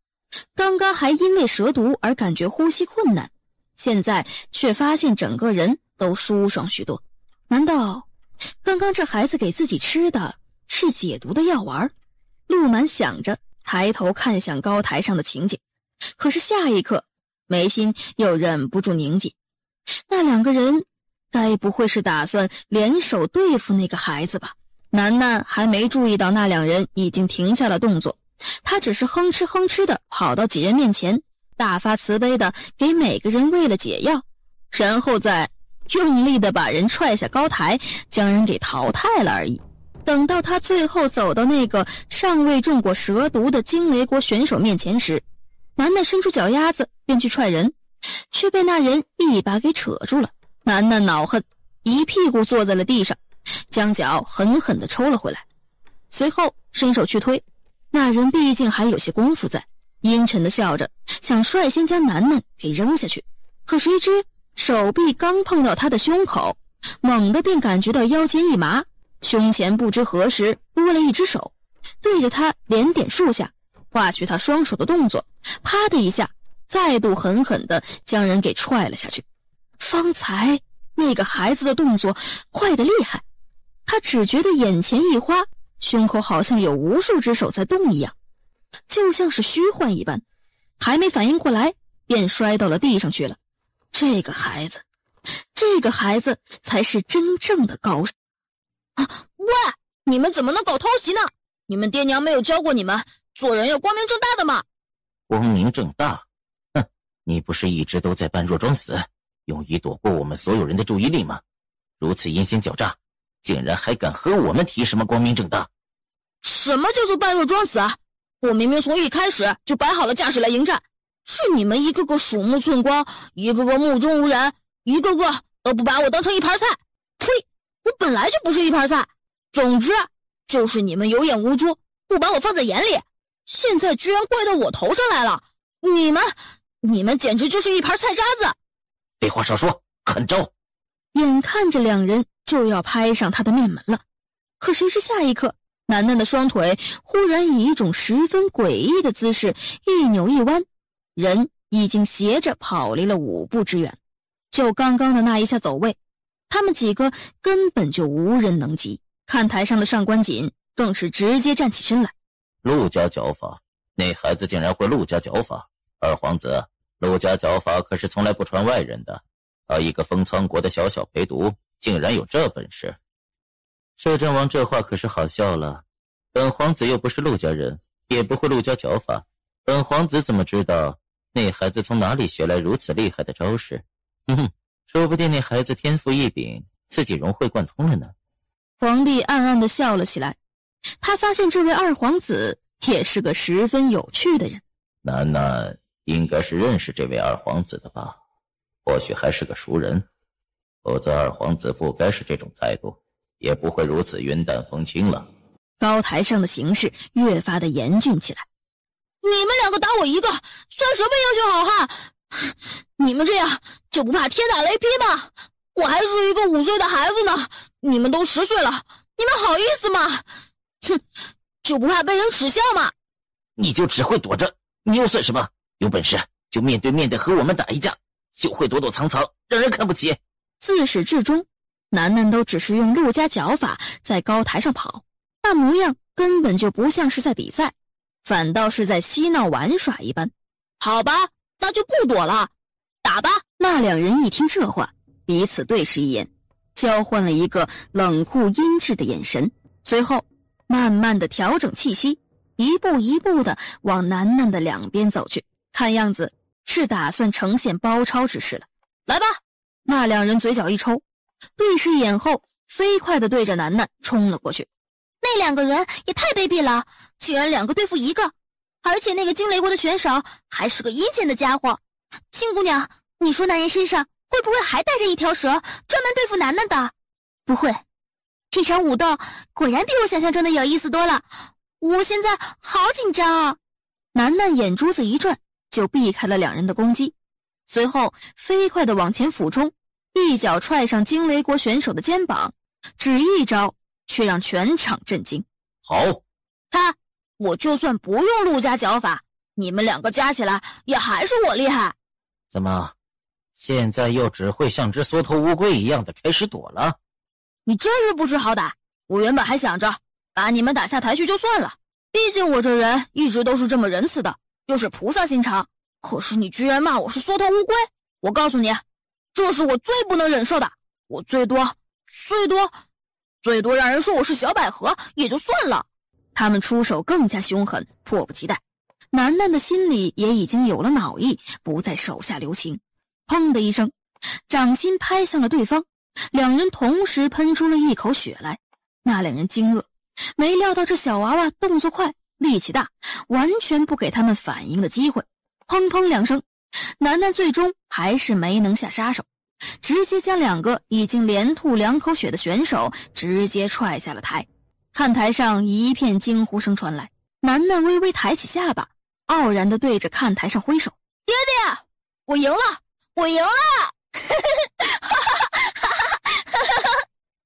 刚刚还因为蛇毒而感觉呼吸困难，现在却发现整个人都舒爽许多。难道刚刚这孩子给自己吃的是解毒的药丸？陆满想着，抬头看向高台上的情景。可是下一刻，眉心又忍不住拧紧。那两个人该不会是打算联手对付那个孩子吧？楠楠还没注意到那两人已经停下了动作，他只是哼哧哼哧的跑到几人面前，大发慈悲的给每个人喂了解药，然后再用力的把人踹下高台，将人给淘汰了而已。等到他最后走到那个尚未中过蛇毒的惊雷国选手面前时，楠楠伸出脚丫子便去踹人，却被那人一把给扯住了。楠楠恼恨，一屁股坐在了地上，将脚狠狠地抽了回来，随后伸手去推。那人毕竟还有些功夫在，阴沉地笑着，想率先将楠楠给扔下去。可谁知手臂刚碰到他的胸口，猛地便感觉到腰间一麻，胸前不知何时多了一只手，对着他连点数下，画去他双手的动作，啪的一下再度狠狠地将人给踹了下去。方才那个孩子的动作快得厉害，他只觉得眼前一花，胸口好像有无数只手在动一样，就像是虚幻一般，还没反应过来便摔到了地上去了。这个孩子才是真正的高手啊！喂，你们怎么能搞偷袭呢？你们爹娘没有教过你们做人要光明正大的吗？光明正大？哼，你不是一直都在扮弱装死，用以躲过我们所有人的注意力吗？如此阴险狡诈，竟然还敢和我们提什么光明正大？什么叫做扮弱装死啊？我明明从一开始就摆好了架势来迎战，是你们一个个鼠目寸光，一个个目中无人，一个个都不把我当成一盘菜。呸！我本来就不是一盘菜。总之就是你们有眼无珠，不把我放在眼里，现在居然怪到我头上来了。你们简直就是一盘菜渣子。废话少说，狠招！眼看着两人就要拍上他的面门了，可谁知下一刻，楠楠的双腿忽然以一种十分诡异的姿势一扭一弯，人已经斜着跑离了5步之远。就刚刚的那一下走位，他们几个根本就无人能及。看台上的上官锦更是直接站起身来。陆家脚法，那孩子竟然会陆家脚法。二皇子，陆家脚法可是从来不传外人的，他一个封苍国的小小陪读，竟然有这本事。摄政王这话可是好笑了，本皇子又不是陆家人，也不会陆家脚法，本皇子怎么知道那孩子从哪里学来如此厉害的招式？说不定那孩子天赋异禀，自己融会贯通了呢。皇帝暗暗地笑了起来，他发现这位二皇子也是个十分有趣的人。楠楠应该是认识这位二皇子的吧，或许还是个熟人，否则二皇子不该是这种态度。也不会如此云淡风轻了。高台上的形势越发的严峻起来。你们两个打我一个，算什么英雄好汉？你们这样就不怕天打雷劈吗？我还是一个5岁的孩子呢，你们都10岁了，你们好意思吗？哼，就不怕被人耻笑吗？你就只会躲着，你又算什么？有本事就面对面的和我们打一架，就会躲躲藏藏，让人看不起。自始至终，楠楠都只是用陆家脚法在高台上跑，那模样根本就不像是在比赛，反倒是在嬉闹玩耍一般。好吧，那就不躲了，打吧。那两人一听这话，彼此对视一眼，交换了一个冷酷阴鸷的眼神，随后慢慢的调整气息，一步一步的往楠楠的两边走去，看样子是打算呈现包抄之势了。来吧！那两人嘴角一抽，对视一眼后，飞快的对着楠楠冲了过去。那两个人也太卑鄙了，居然2个对付1个，而且那个惊雷国的选手还是个阴险的家伙。青姑娘，你说那人身上会不会还带着一条蛇，专门对付楠楠的？不会，这场武斗果然比我想象中的有意思多了，我现在好紧张啊！楠楠眼珠子一转，就避开了两人的攻击，随后飞快的往前俯冲，一脚踹上惊雷国选手的肩膀，只一招却让全场震惊。好，看，我就算不用陆家脚法，你们2个加起来也还是我厉害。怎么，现在又只会像只缩头乌龟一样的开始躲了？你真是不知好歹！我原本还想着把你们打下台去就算了，毕竟我这人一直都是这么仁慈的，又是菩萨心肠。可是你居然骂我是缩头乌龟，我告诉你，这是我最不能忍受的。我最多让人说我是小百合也就算了。他们出手更加凶狠，迫不及待。楠楠的心里也已经有了恼意，不再手下留情。砰的一声，掌心拍向了对方，两人同时喷出了一口血来。那两人惊愕，没料到这小娃娃动作快，力气大，完全不给他们反应的机会。砰砰2声，楠楠最终还是没能下杀手，直接将2个已经连吐2口血的选手直接踹下了台。看台上一片惊呼声传来，楠楠微微抬起下巴，傲然地对着看台上挥手：“爹爹，我赢了，我赢了！”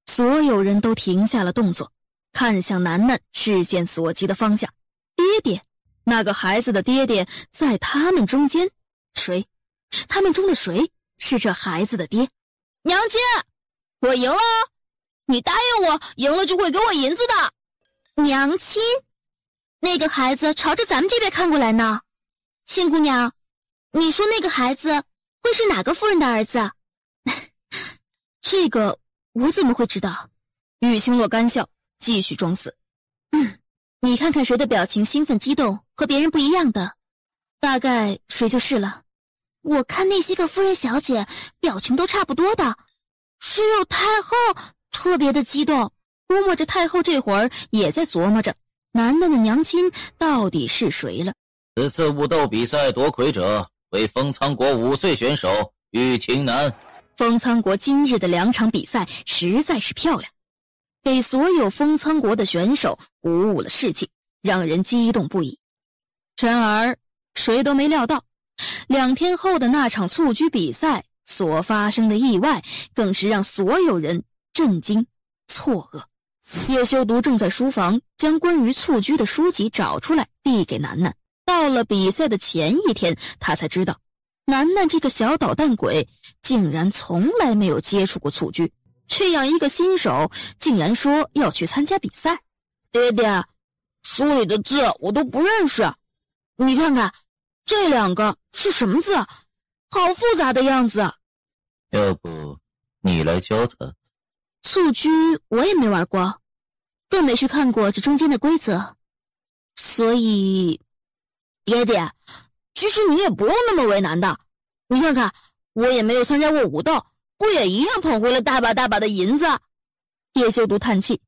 所有人都停下了动作，看向楠楠视线所及的方向。爹爹，那个孩子的爹爹在他们中间，谁？他们中的谁是这孩子的爹？娘亲，我赢了，你答应我，赢了就会给我银子的。娘亲，那个孩子朝着咱们这边看过来呢。青姑娘，你说那个孩子会是哪个夫人的儿子？这个我怎么会知道？雨清洛干笑，继续装死。你看看谁的表情兴奋激动，和别人不一样的，大概谁就是了。我看那些个夫人小姐表情都差不多的，只有太后特别的激动。估摸着太后这会儿也在琢磨着楠楠的娘亲到底是谁了。此次武斗比赛夺魁者为封苍国5岁选手玉清南。封苍国今日的2场比赛实在是漂亮，给所有封苍国的选手鼓舞了士气，让人激动不已。然而谁都没料到，2天后的那场蹴鞠比赛所发生的意外更是让所有人震惊错愕。叶修读正在书房将关于蹴鞠的书籍找出来递给楠楠，到了比赛的前一天，他才知道楠楠这个小捣蛋鬼竟然从来没有接触过蹴鞠，这样一个新手竟然说要去参加比赛。爹爹，书里的字我都不认识，你看看这2个是什么字，好复杂的样子。要不你来教他？蹴鞠我也没玩过，更没去看过这中间的规则，所以爹爹，其实你也不用那么为难的，你看看我也没有参加过武斗，不也一样捧回了大把大把的银子。叶修读叹气，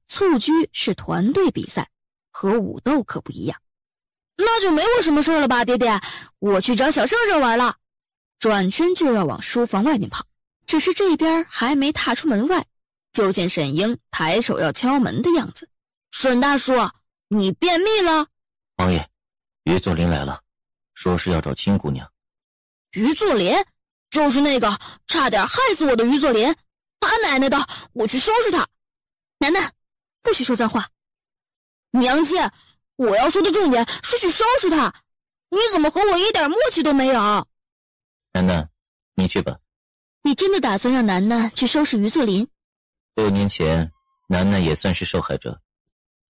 蹴鞠是团队比赛，和武斗可不一样。那就没我什么事了吧，爹爹，我去找小圣圣玩了。转身就要往书房外面跑，只是这边还没踏出门外，就见沈英抬手要敲门的样子。沈大叔，你便秘了？王爷，于作霖来了，说是要找青姑娘。于作霖？就是那个差点害死我的于作霖，他奶奶的，我去收拾他。楠楠，不许说脏话。娘亲，我要说的重点是去收拾他，你怎么和我一点默契都没有？楠楠，你去吧。你真的打算让楠楠去收拾于作霖？6年前，楠楠也算是受害者。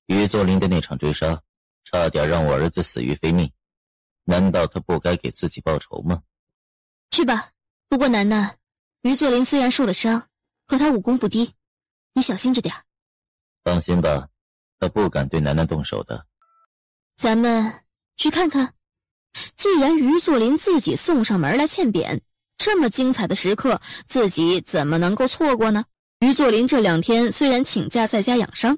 于作霖的那场追杀，差点让我儿子死于非命，难道他不该给自己报仇吗？去吧。不过楠楠，于作霖虽然受了伤，可他武功不低，你小心着点。放心吧，他不敢对楠楠动手的。咱们去看看。既然于作霖自己送上门来欠扁，这么精彩的时刻，自己怎么能够错过呢？于作霖这2天虽然请假在家养伤，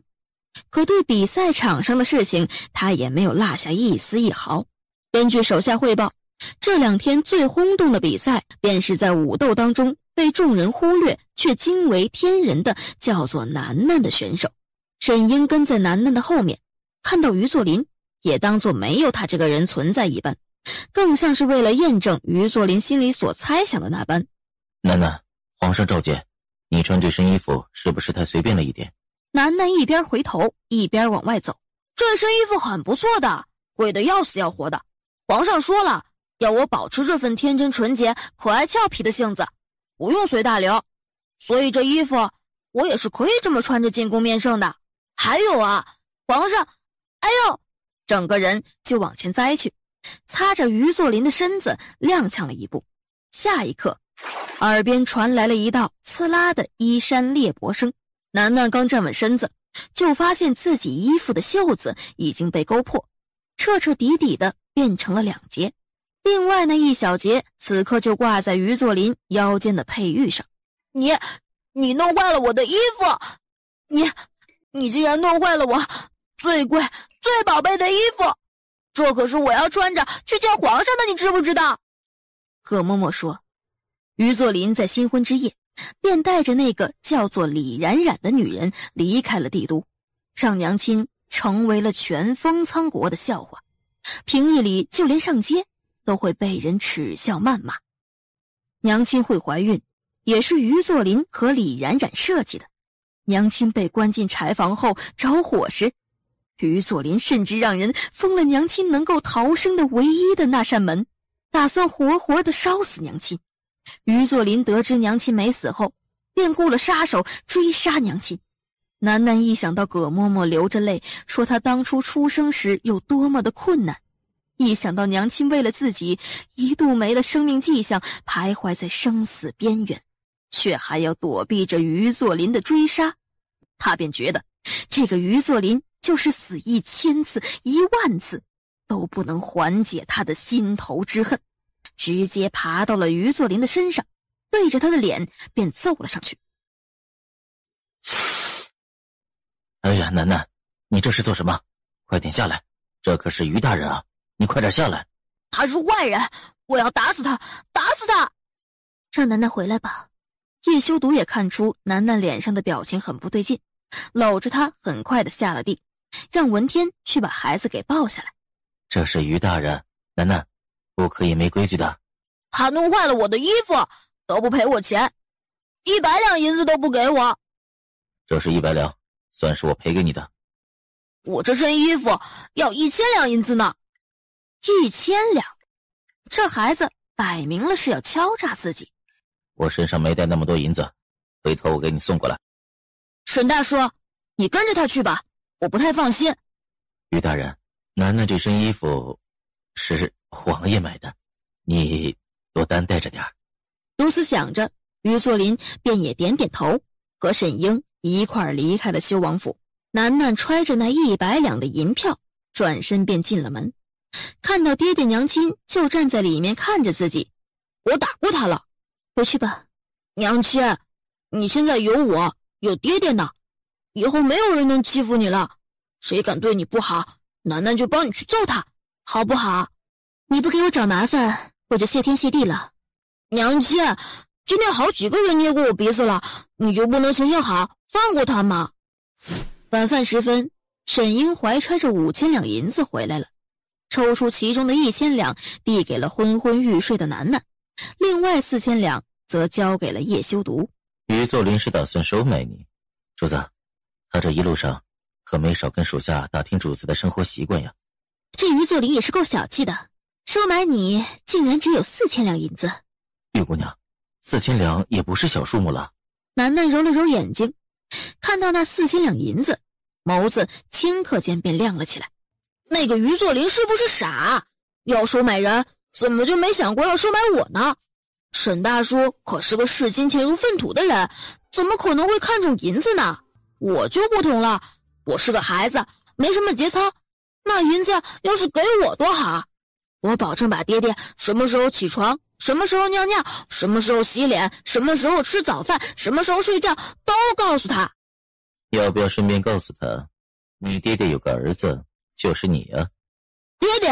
可对比赛场上的事情，他也没有落下一丝一毫。根据手下汇报，这2天最轰动的比赛，便是在武斗当中被众人忽略却惊为天人的叫做楠楠的选手。沈英跟在楠楠的后面，看到于作霖，也当作没有他这个人存在一般，更像是为了验证于作霖心里所猜想的那般。楠楠，皇上召见，你穿这身衣服是不是太随便了一点？楠楠一边回头一边往外走。这身衣服很不错的，贵得要死要活的。皇上说了，要我保持这份天真纯洁、可爱俏皮的性子，不用随大流。所以这衣服我也是可以这么穿着进宫面圣的。还有啊，皇上，哎呦！整个人就往前栽去，擦着于作霖的身子踉跄了一步。下一刻，耳边传来了一道刺啦的衣衫裂帛声。楠楠刚站稳身子，就发现自己衣服的袖子已经被勾破，彻彻底底的变成了2截。另外那一小截此刻就挂在于作霖腰间的佩玉上。你弄坏了我的衣服！你竟然弄坏了我最贵最宝贝的衣服，这可是我要穿着去见皇上的，你知不知道？葛嬷嬷说，于作霖在新婚之夜便带着那个叫做李冉冉的女人离开了帝都，让娘亲成为了全封仓国的笑话。平日里就连上街都会被人耻笑谩骂。娘亲会怀孕，也是于作霖和李冉冉设计的。娘亲被关进柴房后着火时，于作霖甚至让人封了娘亲能够逃生的唯一的那扇门，打算活活的烧死娘亲。于作霖得知娘亲没死后，便雇了杀手追杀娘亲。楠楠一想到葛嬷嬷流着泪说她当初出生时有多么的困难，一想到娘亲为了自己一度没了生命迹象，徘徊在生死边缘，却还要躲避着于作霖的追杀，他便觉得这个于作霖就是死1000次10000次都不能缓解他的心头之恨，直接爬到了于作霖的身上，对着他的脸便揍了上去。哎呀，楠楠，你这是做什么？快点下来，这可是于大人啊，你快点下来。他是坏人，我要打死他，打死他！让楠楠回来吧。叶修毒也看出楠楠脸上的表情很不对劲，搂着她很快的下了地，让文天去把孩子给抱下来。这是于大人，楠楠，不可以没规矩的。他弄坏了我的衣服，都不赔我钱，100两银子都不给我。这是100两，算是我赔给你的。我这身衣服要1000两银子呢。1000两？这孩子摆明了是要敲诈自己。我身上没带那么多银子，回头我给你送过来。沈大叔，你跟着他去吧，我不太放心。于大人，楠楠这身衣服是王爷买的，你多担待着点儿。如此想着，于作霖便也点点头，和沈英一块儿离开了修王府。楠楠揣着那100两的银票，转身便进了门。看到爹爹娘亲就站在里面看着自己，我打过他了。回去吧，娘亲，你现在有我，有爹爹呢，以后没有人能欺负你了。谁敢对你不好，楠楠就帮你去揍他，好不好？你不给我找麻烦，我就谢天谢地了。娘亲，今天好几个人捏过我鼻子了，你就不能行行好，放过他嘛。晚饭时分，沈英怀揣着5000两银子回来了，抽出其中的1000两递给了昏昏欲睡的楠楠，另外4000两则交给了叶修独。于作霖是打算收买你，主子，他这一路上可没少跟属下打听主子的生活习惯呀。这于作霖也是够小气的，收买你竟然只有4000两银子。玉姑娘，4000两也不是小数目了。楠楠揉了揉眼睛，看到那4000两银子，眸子顷刻间便亮了起来。那个于作霖是不是傻？要收买人，怎么就没想过要收买我呢？沈大叔可是个视金钱如粪土的人，怎么可能会看重银子呢？我就不同了，我是个孩子，没什么节操，那银子要是给我多好，我保证把爹爹什么时候起床，什么时候尿尿，什么时候洗脸，什么时候吃早饭，什么时候睡觉都告诉他。要不要顺便告诉他，你爹爹有个儿子，就是你啊。爹爹，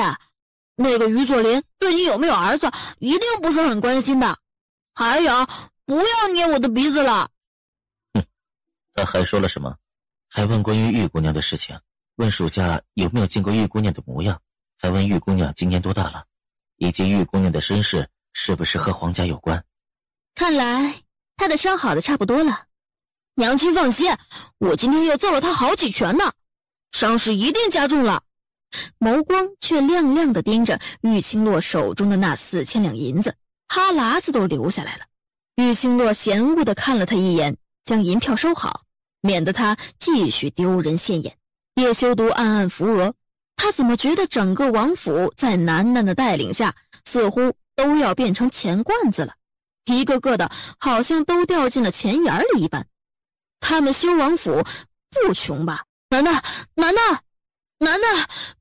那个于作霖对你有没有儿子一定不是很关心的，还有不要捏我的鼻子了。他还说了什么？还问关于玉姑娘的事情，问属下有没有见过玉姑娘的模样，还问玉姑娘今年多大了，以及玉姑娘的身世是不是和皇家有关。看来他的伤好的差不多了。娘亲放心，我今天又揍了他好几拳呢，伤势一定加重了。眸光却亮亮地盯着玉清洛手中的那4000两银子，哈喇子都流下来了。玉清洛嫌恶地看了他一眼，将银票收好，免得他继续丢人现眼。叶修独暗暗扶额，他怎么觉得整个王府在楠楠的带领下似乎都要变成钱罐子了，一个个的好像都掉进了钱眼里一般。他们修王府不穷吧？楠楠，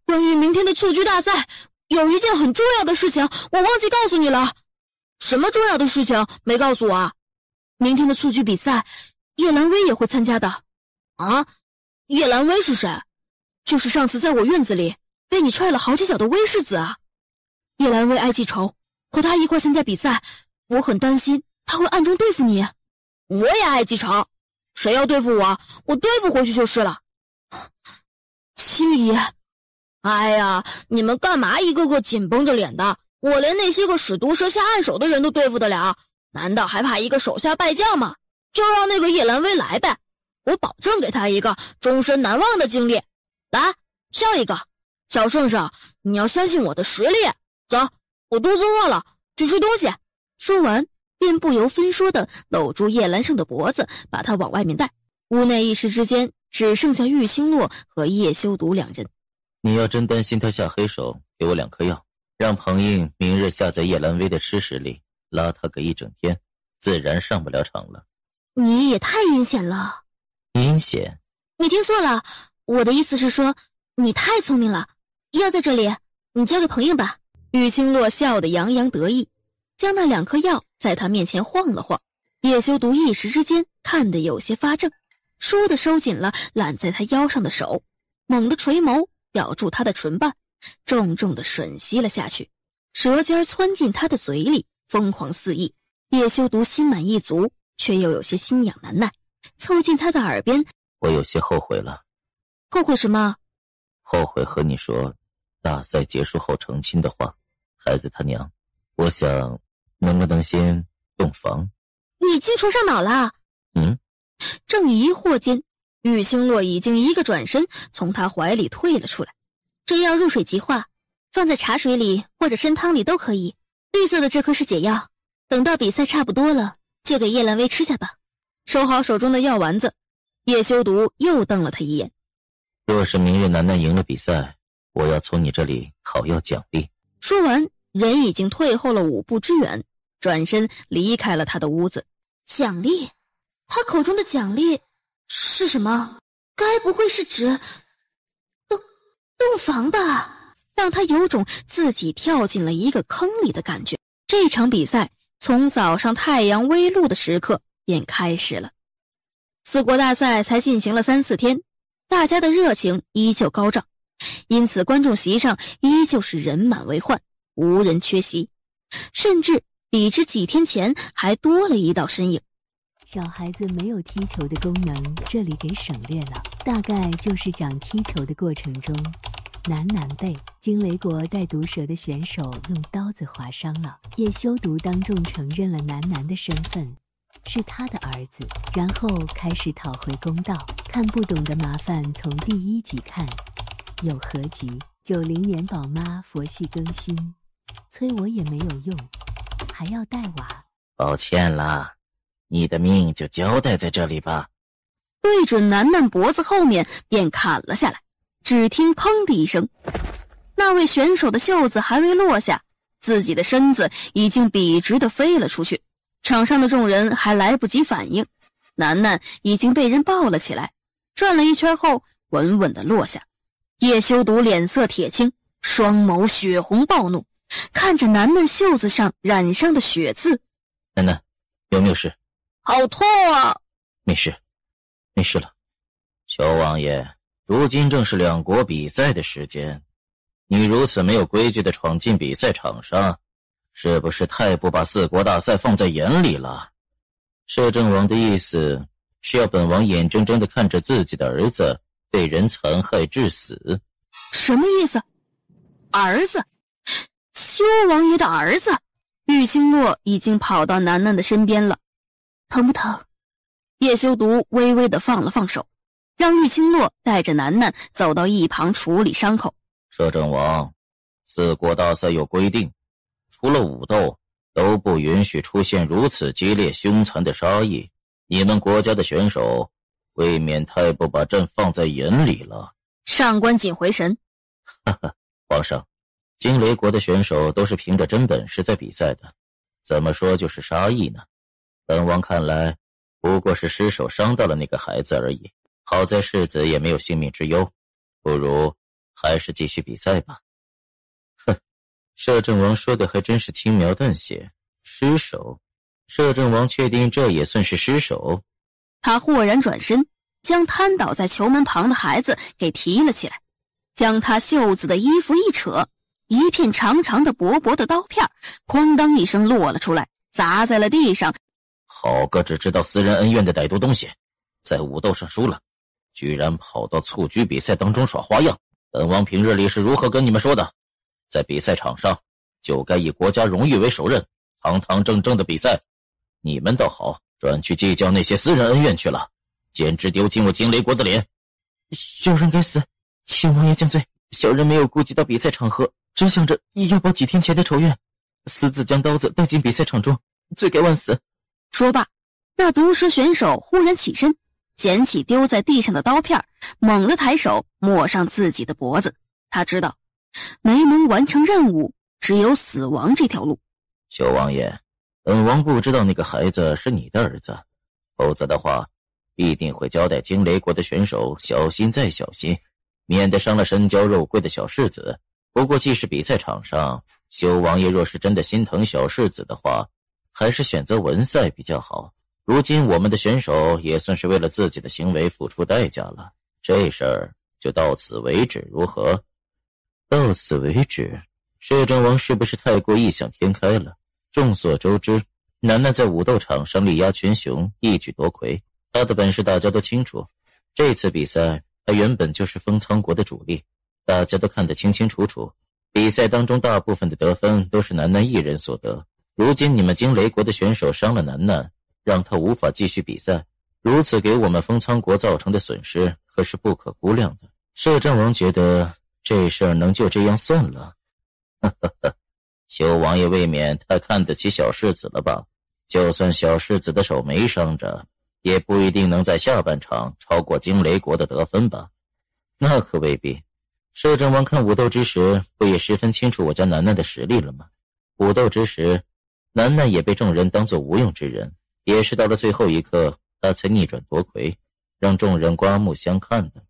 关于明天的蹴鞠大赛，有一件很重要的事情我忘记告诉你了。什么重要的事情没告诉我啊？明天的蹴鞠比赛，叶兰薇也会参加的。啊？叶兰薇是谁？就是上次在我院子里被你踹了好几脚的威世子啊。叶兰薇爱记仇，和他一块参加比赛，我很担心他会暗中对付你。我也爱记仇，谁要对付我，我对付回去就是了。青姨，哎呀，你们干嘛一个个紧绷着脸的？我连那些个使毒蛇下暗手的人都对付得了，难道还怕一个手下败将吗？就让那个叶兰薇来呗，我保证给他一个终身难忘的经历。来，笑一个。小圣圣，你要相信我的实力。走，我肚子饿了，去吃东西。说完便不由分说地搂住叶兰胜的脖子，把他往外面带。屋内一时之间只剩下玉清洛和叶修独两人。你要真担心他下黑手，给我2颗药，让庞印明日下在叶兰薇的吃食里，拉他个1整天，自然上不了场了。你也太阴险了。阴险？你听错了，我的意思是说，你太聪明了。药在这里，你交给彭印吧。玉清洛笑得洋洋得意，将那2颗药在他面前晃了晃。叶修独一时之间看得有些发怔，倏地收紧了揽在他腰上的手，猛地垂眸咬住他的唇瓣，重重地吮吸了下去，舌尖窜进他的嘴里，疯狂肆意。叶修独心满意足，却又有些心痒难耐，凑近他的耳边，我有些后悔了。后悔什么？后悔和你说大赛结束后成亲的话。孩子他娘，我想能不能先洞房？你精虫上脑了？正疑惑间，玉清洛已经一个转身从他怀里退了出来。这药入水即化，放在茶水里或者参汤里都可以。绿色的这颗是解药，等到比赛差不多了，就给叶兰薇吃下吧。收好手中的药丸子，叶修独又瞪了他一眼。若是明日楠楠赢了比赛，我要从你这里讨要奖励。说完，人已经退后了5步之远，转身离开了他的屋子。奖励？他口中的奖励是什么？该不会是指洞房吧？让他有种自己跳进了一个坑里的感觉。这场比赛从早上太阳微露的时刻便开始了。4国大赛才进行了3-4天，大家的热情依旧高涨，因此观众席上依旧是人满为患，无人缺席，甚至比之几天前还多了一道身影。小孩子没有踢球的功能，这里给省略了。大概就是讲踢球的过程中，南南被惊雷国带毒蛇的选手用刀子划伤了。叶修毒当众承认了南南的身份，是他的儿子，然后开始讨回公道。看不懂的麻烦从第1集看。有合集，90年宝妈佛系更新，催我也没有用，还要带娃。抱歉啦，你的命就交代在这里吧。对准楠楠脖子后面便砍了下来，只听砰的一声，那位选手的袖子还未落下，自己的身子已经笔直地飞了出去。场上的众人还来不及反应，楠楠已经被人抱了起来，转了一圈后稳稳地落下。叶修毒脸色铁青，双眸血红暴怒，看着楠楠袖子上染上的血渍。楠楠，有没有事？好痛啊！没事，没事了。小王爷，如今正是两国比赛的时间，你如此没有规矩地闯进比赛场上，是不是太不把4国大赛放在眼里了？摄政王的意思是要本王眼睁睁地看着自己的儿子被人残害致死。什么意思？儿子？修王爷的儿子？玉清洛已经跑到楠楠的身边了。疼不疼？叶修毒微微地放了放手，让玉清洛带着楠楠走到一旁处理伤口。摄政王，4国大赛有规定，除了武斗都不允许出现如此激烈凶残的杀意，你们国家的选手未免太不把朕放在眼里了。上官锦回神，皇上，惊雷国的选手都是凭着真本事在比赛的，怎么说就是杀意呢？本王看来不过是失手伤到了那个孩子而已，好在世子也没有性命之忧，不如还是继续比赛吧。哼，摄政王说的还真是轻描淡写。失手？摄政王确定这也算是失手？他豁然转身，将瘫倒在球门旁的孩子给提了起来，将他袖子的衣服一扯，一片长长的薄薄的刀片哐当一声落了出来，砸在了地上。好个只知道私人恩怨的歹毒东西，在武斗上输了，居然跑到蹴鞠比赛当中耍花样。本王平日里是如何跟你们说的？在比赛场上就该以国家荣誉为首任，堂堂正正的比赛。你们倒好，转去计较那些私人恩怨去了，简直丢尽我惊雷国的脸。小人该死，请王爷降罪。小人没有顾及到比赛场合，只想着要报几天前的仇怨，私自将刀子带进比赛场中，罪该万死。说罢，那毒蛇选手忽然起身，捡起丢在地上的刀片，猛地抬手抹上自己的脖子。他知道没能完成任务，只有死亡这条路。小王爷，本王不知道那个孩子是你的儿子，否则的话必定会交代惊雷国的选手小心再小心，免得伤了身娇肉贵的小世子。不过既是比赛场上，修王爷若是真的心疼小世子的话，还是选择文赛比较好。如今我们的选手也算是为了自己的行为付出代价了，这事儿就到此为止如何？到此为止？摄政王是不是太过异想天开了？众所周知，楠楠在武斗场上力压群雄，一举夺魁，他的本事大家都清楚。这次比赛他原本就是封苍国的主力，大家都看得清清楚楚。比赛当中大部分的得分都是楠楠一人所得，如今你们惊雷国的选手伤了楠楠，让他无法继续比赛，如此给我们封苍国造成的损失可是不可估量的。摄政王觉得这事儿能就这样算了？修王爷未免太看得起小世子了吧？就算小世子的手没伤着，也不一定能在下半场超过惊雷国的得分吧？那可未必。摄政王看武斗之时，不也十分清楚我家楠楠的实力了吗？武斗之时，楠楠也被众人当作无用之人，也是到了最后一刻，他才逆转夺魁，让众人刮目相看的。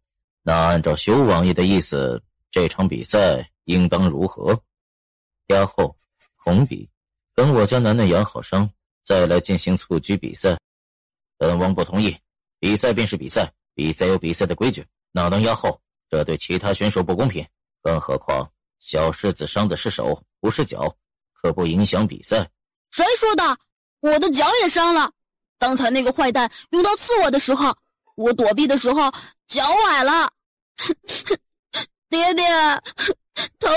那按照修王爷的意思，这场比赛应当如何？押后红笔，等我家楠楠养好伤，再来进行蹴鞠比赛。本王不同意，比赛便是比赛，比赛有比赛的规矩，哪能押后？这对其他选手不公平。更何况小世子伤的是手，不是脚，可不影响比赛。谁说的？我的脚也伤了。刚才那个坏蛋用刀刺我的时候，我躲避的时候脚崴了。爹爹，疼！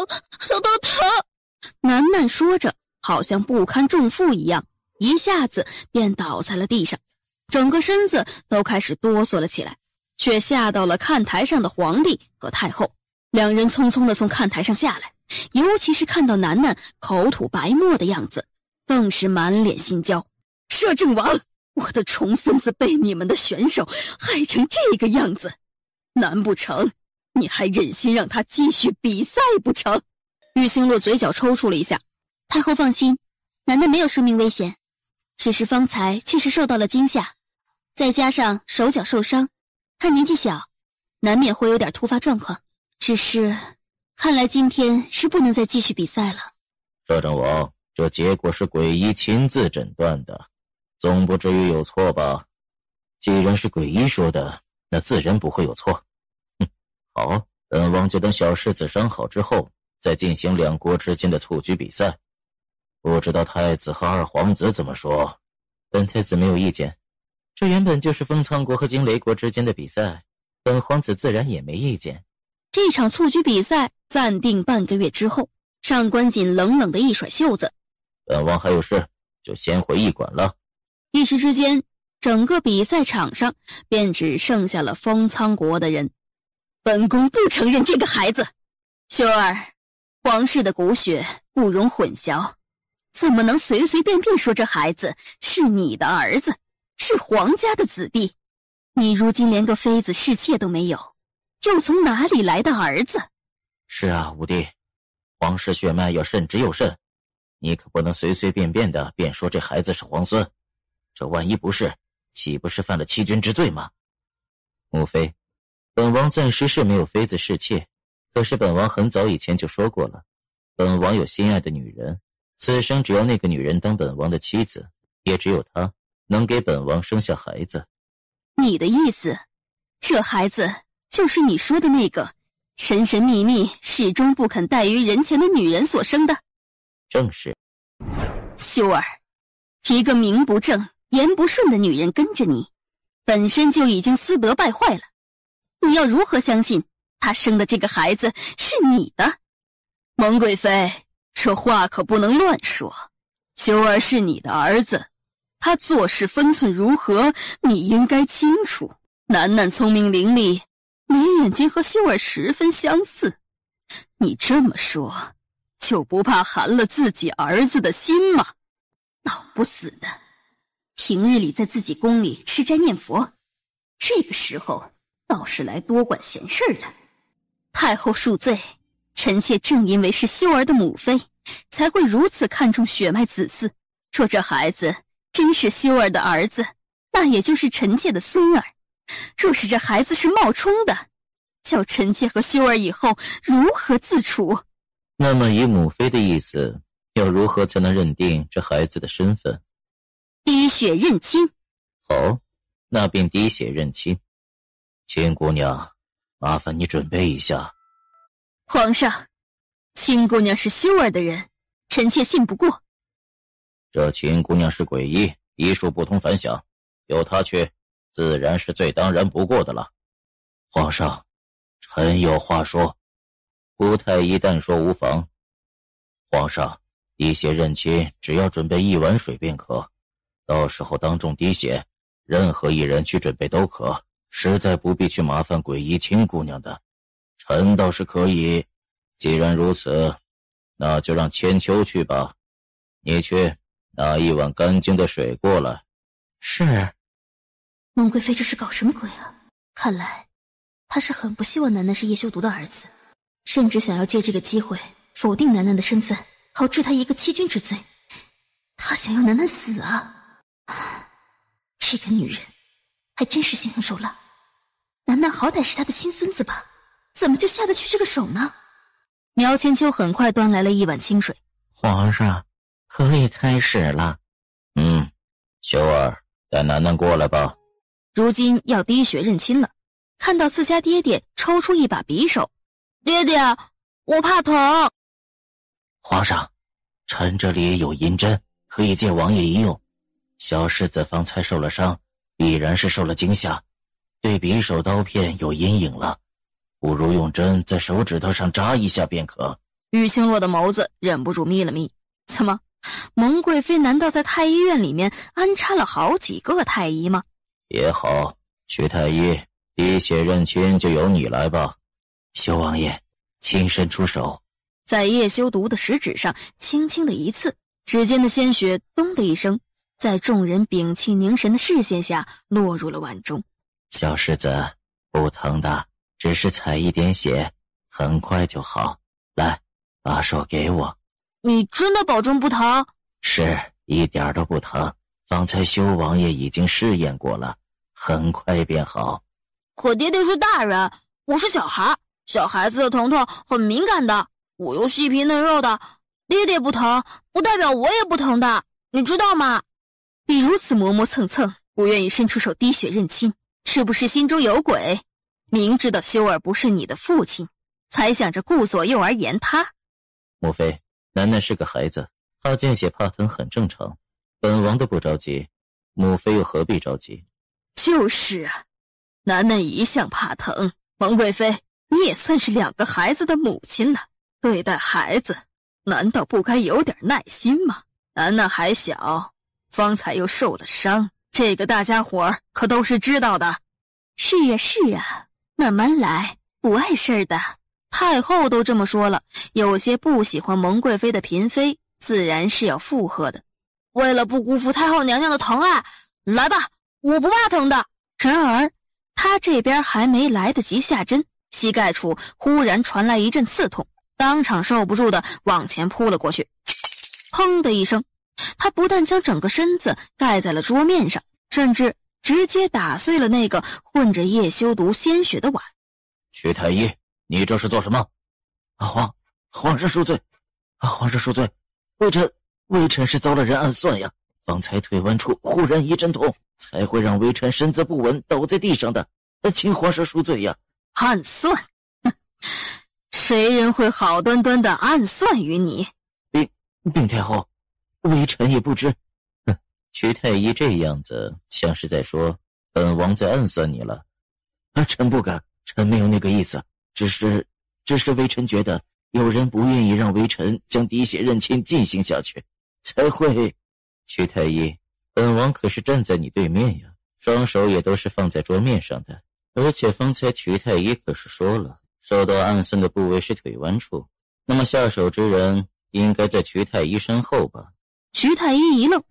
楠楠说着，好像不堪重负一样，一下子便倒在了地上，整个身子都开始哆嗦了起来，却吓到了看台上的皇帝和太后。两人匆匆地从看台上下来，尤其是看到楠楠口吐白沫的样子，更是满脸心焦。摄政王，我的重孙子被你们的选手害成这个样子，难不成你还忍心让他继续比赛不成？玉清洛嘴角抽搐了一下。太后放心，楠楠没有生命危险，只是方才确实受到了惊吓，再加上手脚受伤，他年纪小，难免会有点突发状况。只是看来今天是不能再继续比赛了。摄政王，这结果是鬼医亲自诊断的，总不至于有错吧？既然是鬼医说的，那自然不会有错。好，本王就等小世子伤好之后，再进行两国之间的蹴鞠比赛。不知道太子和二皇子怎么说？本太子没有意见，这原本就是封苍国和惊雷国之间的比赛，本皇子自然也没意见。这场蹴鞠比赛暂定半个月之后，上官锦冷冷的一甩袖子：“本王还有事，就先回驿馆了。”一时之间，整个比赛场上便只剩下了封苍国的人。本宫不承认这个孩子。秀儿，皇室的骨血不容混淆，怎么能随随便便说这孩子是你的儿子，是皇家的子弟？你如今连个妃子侍妾都没有，又从哪里来的儿子？是啊，五弟，皇室血脉要慎之又慎，你可不能随随便便的便说这孩子是皇孙，这万一不是，岂不是犯了欺君之罪吗？母妃，本王暂时是没有妃子侍妾，可是本王很早以前就说过了，本王有心爱的女人，此生只要那个女人当本王的妻子，也只有她能给本王生下孩子。你的意思，这孩子就是你说的那个神神秘秘始终不肯怠于人前的女人所生的？正是。秀儿，一个名不正言不顺的女人跟着你，本身就已经私德败坏了，你要如何相信她生的这个孩子是你的？蒙贵妃，这话可不能乱说。秀儿是你的儿子，他做事分寸如何，你应该清楚。楠楠聪明伶俐，眉眼睛和秀儿十分相似，你这么说，就不怕寒了自己儿子的心吗？老不死的，平日里在自己宫里吃斋念佛，这个时候倒是来多管闲事了。太后恕罪，臣妾正因为是秀儿的母妃，才会如此看重血脉子嗣。说这孩子真是秀儿的儿子，那也就是臣妾的孙儿。若是这孩子是冒充的，叫臣妾和秀儿以后如何自处？那么以母妃的意思，要如何才能认定这孩子的身份？滴血认亲。好，那便滴血认亲。秦姑娘，麻烦你准备一下。皇上，秦姑娘是秀儿的人，臣妾信不过。这秦姑娘是鬼医，医术不同凡响，由她去，自然是最当然不过的了。皇上，臣有话说。胡太医但说无妨。皇上，滴血认亲只要准备1碗水便可，到时候当众滴血，任何一人去准备都可，实在不必去麻烦鬼医秦姑娘的。臣倒是可以。既然如此，那就让千秋去吧。你去拿1碗干净的水过来。是。蒙贵妃这是搞什么鬼啊？看来她是很不希望楠楠是叶修毒的儿子，甚至想要借这个机会否定楠楠的身份，好治他一个欺君之罪。她想要楠楠死啊！这个女人还真是心狠手辣。楠楠好歹是她的亲孙子吧，怎么就下得去这个手呢？苗千秋很快端来了1碗清水。皇上，可以开始了。秀儿，带楠楠过来吧。如今要滴血认亲了，看到自家爹爹抽出一把匕首，爹爹，我怕疼。皇上，臣这里有银针，可以借王爷一用。小世子方才受了伤，必然是受了惊吓，对匕首刀片有阴影了，不如用针在手指头上扎一下便可。玉清洛的眸子忍不住眯了眯，怎么，蒙贵妃难道在太医院里面安插了好几个太医吗？也好，曲太医，滴血认亲就由你来吧。修王爷，亲身出手。在叶修毒的食指上轻轻的一刺，指尖的鲜血咚的一声，在众人屏气凝神的视线下落入了碗中。小世子，不疼的，只是踩一点血，很快就好。来，把手给我。你真的保证不疼？是，一点都不疼。方才修王爷已经试验过了，很快便好。可爹爹是大人，我是小孩，小孩子的疼痛很敏感的，我又细皮嫩肉的，爹爹不疼，不代表我也不疼的，你知道吗？你如此磨磨蹭蹭，不愿意伸出手滴血认亲，是不是心中有鬼？明知道修儿不是你的父亲，才想着顾左右而言他。母妃，楠楠是个孩子，他见血怕疼很正常，本王都不着急，母妃又何必着急？就是啊，楠楠一向怕疼，蒙贵妃，你也算是2个孩子的母亲了，对待孩子难道不该有点耐心吗？楠楠还小，方才又受了伤，这个大家伙儿可都是知道的。是啊是啊，慢慢来，不碍事的。太后都这么说了，有些不喜欢蒙贵妃的嫔妃自然是要附和的。为了不辜负太后娘娘的疼爱，来吧，我不怕疼的。然而他这边还没来得及下针，膝盖处忽然传来一阵刺痛，当场受不住的往前扑了过去。砰的一声，他不但将整个身子盖在了桌面上，甚至直接打碎了那个混着叶修毒鲜血的碗。曲太医，你这是做什么？皇上恕罪，皇上恕罪，微臣是遭了人暗算呀，方才腿弯处忽然一阵痛，才会让微臣身子不稳倒在地上的，请皇上恕罪呀。暗算？谁人会好端端的暗算于你？禀太后，微臣也不知。曲太医这样子像是在说本王在暗算你了。臣不敢，臣没有那个意思，只是微臣觉得有人不愿意让微臣将滴血认亲进行下去，才会。曲太医，本王可是站在你对面呀，双手也都是放在桌面上的，而且方才曲太医可是说了，受到暗算的部位是腿弯处，那么下手之人应该在曲太医身后吧？曲太医一愣，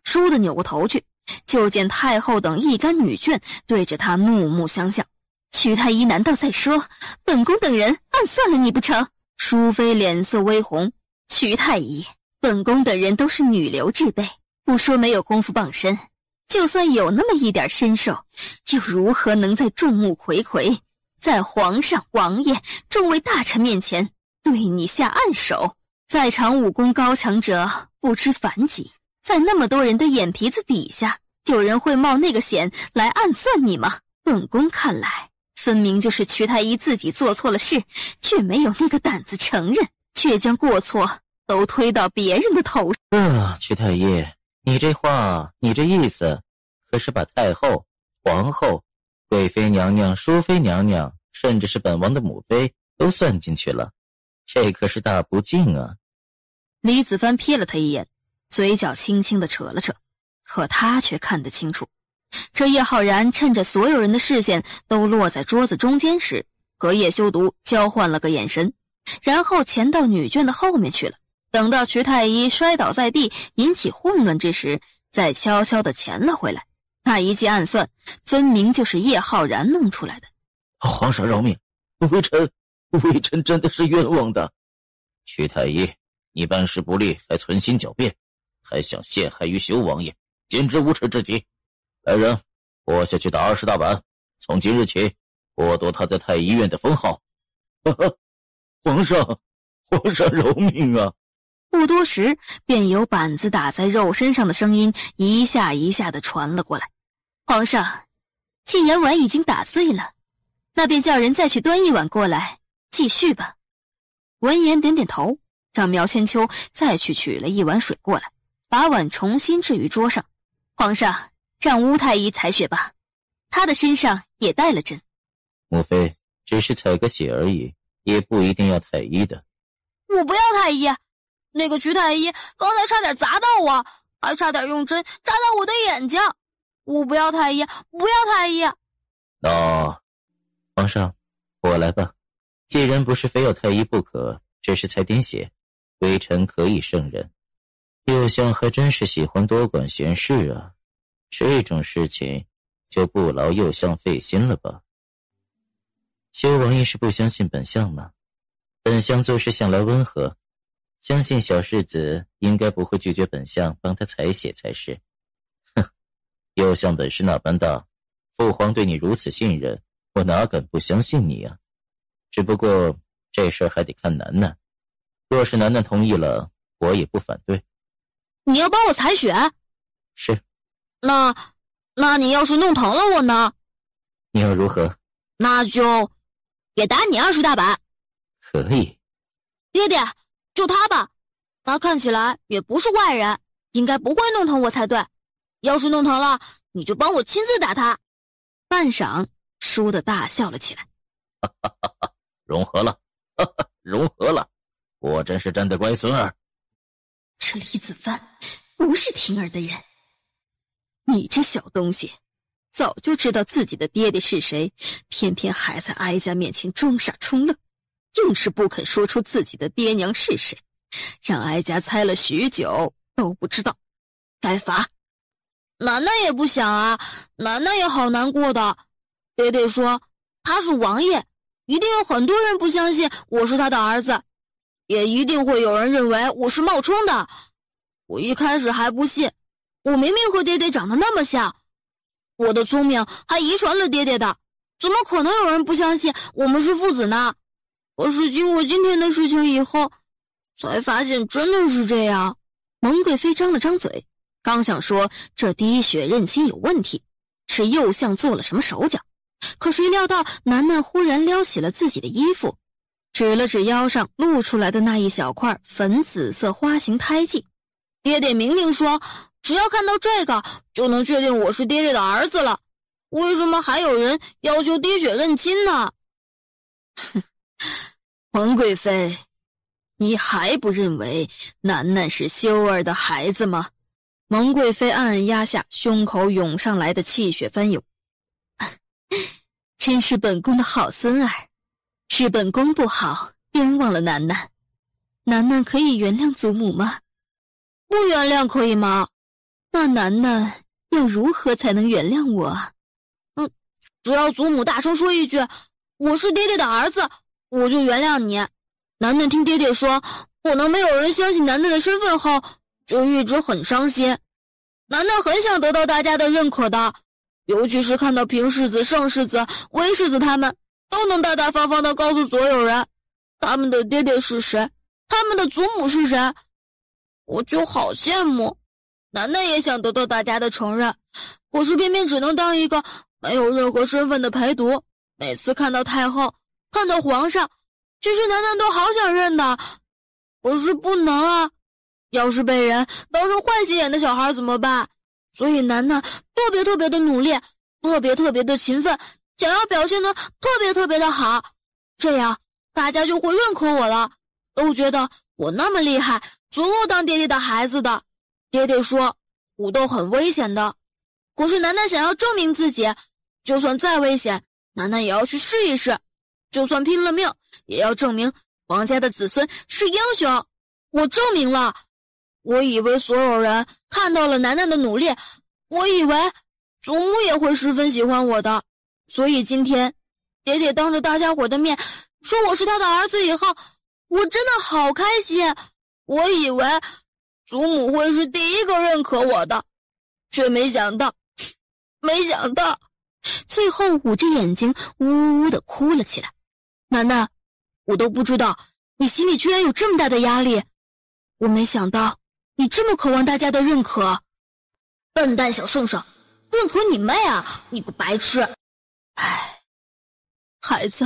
倏地扭过头去，就见太后等一干女眷对着他怒目相向。曲太医难道在说本宫等人暗算了你不成？淑妃脸色微红，曲太医，本宫等人都是女流之辈，不说没有功夫傍身，就算有那么一点身手，又如何能在众目睽睽，在皇上、王爷、众位大臣面前对你下暗手？在场武功高强者不知凡几，在那么多人的眼皮子底下，有人会冒那个险来暗算你吗？本宫看来，分明就是曲太医自己做错了事，却没有那个胆子承认，却将过错都推到别人的头上。曲太医，你这话，你这意思，可是把太后、皇后、贵妃娘娘、淑妃娘娘，甚至是本王的母妃都算进去了，这可是大不敬啊！李子帆瞥了他一眼，嘴角轻轻地扯了扯，可他却看得清楚，这叶浩然趁着所有人的视线都落在桌子中间时，和叶修毒交换了个眼神，然后潜到女眷的后面去了。等到曲太医摔倒在地引起混乱之时，再悄悄地潜了回来。那一记暗算分明就是叶浩然弄出来的。皇上饶命，微臣真的是冤枉的。曲太医，你办事不力，还存心狡辩，还想陷害于修王爷，简直无耻至极！来人，拖下去打20大板，从今日起剥夺他在太医院的封号。皇上饶命啊！不多时，便有板子打在肉身上的声音一下一下地传了过来。皇上，既然碗已经打碎了，那便叫人再去端一碗过来，继续吧。闻言点点头，让苗千秋再去取了一碗水过来，把碗重新置于桌上。皇上，让乌太医采血吧，他的身上也带了针。母妃，只是采个血而已，也不一定要太医的。我不要太医，那个瞿太医刚才差点砸到我，还差点用针扎到我的眼睛。我不要太医，不要太医。皇上，我来吧。既然不是非要太医不可，只是采点血，微臣可以胜任。右相还真是喜欢多管闲事啊，这种事情就不劳右相费心了吧。修王爷是不相信本相吗？本相做事向来温和，相信小世子应该不会拒绝本相帮他采血才是。哼，右相本事那般大，父皇对你如此信任，我哪敢不相信你啊？只不过这事儿还得看楠楠，若是楠楠同意了，我也不反对。你要帮我采血？是。那你要是弄疼了我呢？你要如何？那就也打你20大板。可以。爹爹，就他吧，他看起来也不是坏人，应该不会弄疼我才对。要是弄疼了，你就帮我亲自打他。半晌，倏地大笑了起来。融合了，融合了，果真是真的乖孙儿。这李子帆不是婷儿的人，你这小东西，早就知道自己的爹爹是谁，偏偏还在哀家面前装傻充愣，硬是不肯说出自己的爹娘是谁，让哀家猜了许久都不知道，该罚。楠楠也不想啊，楠楠也好难过的。爹爹说他是王爷，一定有很多人不相信我是他的儿子，也一定会有人认为我是冒充的。我一开始还不信，我明明和爹爹长得那么像，我的聪明还遗传了爹爹的，怎么可能有人不相信我们是父子呢？可是经过今天的事情以后，才发现真的是这样。蒙贵妃张了张嘴，刚想说这滴血认亲有问题，是右相做了什么手脚，可谁料到楠楠忽然撩起了自己的衣服，指了指腰上露出来的那一小块粉紫色花形胎记。爹爹明明说只要看到这个就能确定我是爹爹的儿子了，为什么还有人要求滴血认亲呢？哼，蒙贵妃，你还不认为楠楠是修儿的孩子吗？蒙贵妃暗暗压下胸口涌上来的气血翻涌。真是本宫的好孙儿，是本宫不好，冤枉了楠楠。楠楠可以原谅祖母吗？不原谅可以吗？那楠楠要如何才能原谅我？只要祖母大声说一句我是爹爹的儿子，我就原谅你。楠楠听爹爹说可能没有人相信楠楠的身份后，就一直很伤心。楠楠很想得到大家的认可的，尤其是看到平世子、盛世子、微世子他们都能大大方方地告诉所有人他们的爹爹是谁，他们的祖母是谁，我就好羡慕。楠楠也想得到大家的承认，可是偏偏只能当一个没有任何身份的陪读。每次看到太后，看到皇上，其实楠楠都好想认的，可是不能啊。要是被人当成坏心眼的小孩怎么办？所以楠楠特别的努力，特别的勤奋，想要表现得特别的好，这样大家就会认可我了，都觉得我那么厉害，足够当爹爹的孩子的。爹爹说武斗很危险的，可是楠楠想要证明自己，就算再危险，楠楠也要去试一试，就算拼了命，也要证明王家的子孙是英雄。我证明了。我以为所有人看到了楠楠的努力，我以为祖母也会十分喜欢我的，所以今天爹爹当着大家伙的面说我是他的儿子以后，我真的好开心。我以为祖母会是第一个认可我的，却没想到，最后捂着眼睛呜呜地哭了起来。楠楠，我都不知道你心里居然有这么大的压力，我没想到你这么渴望大家的认可。笨蛋小圣上，认可你妹啊，你个白痴。唉，孩子，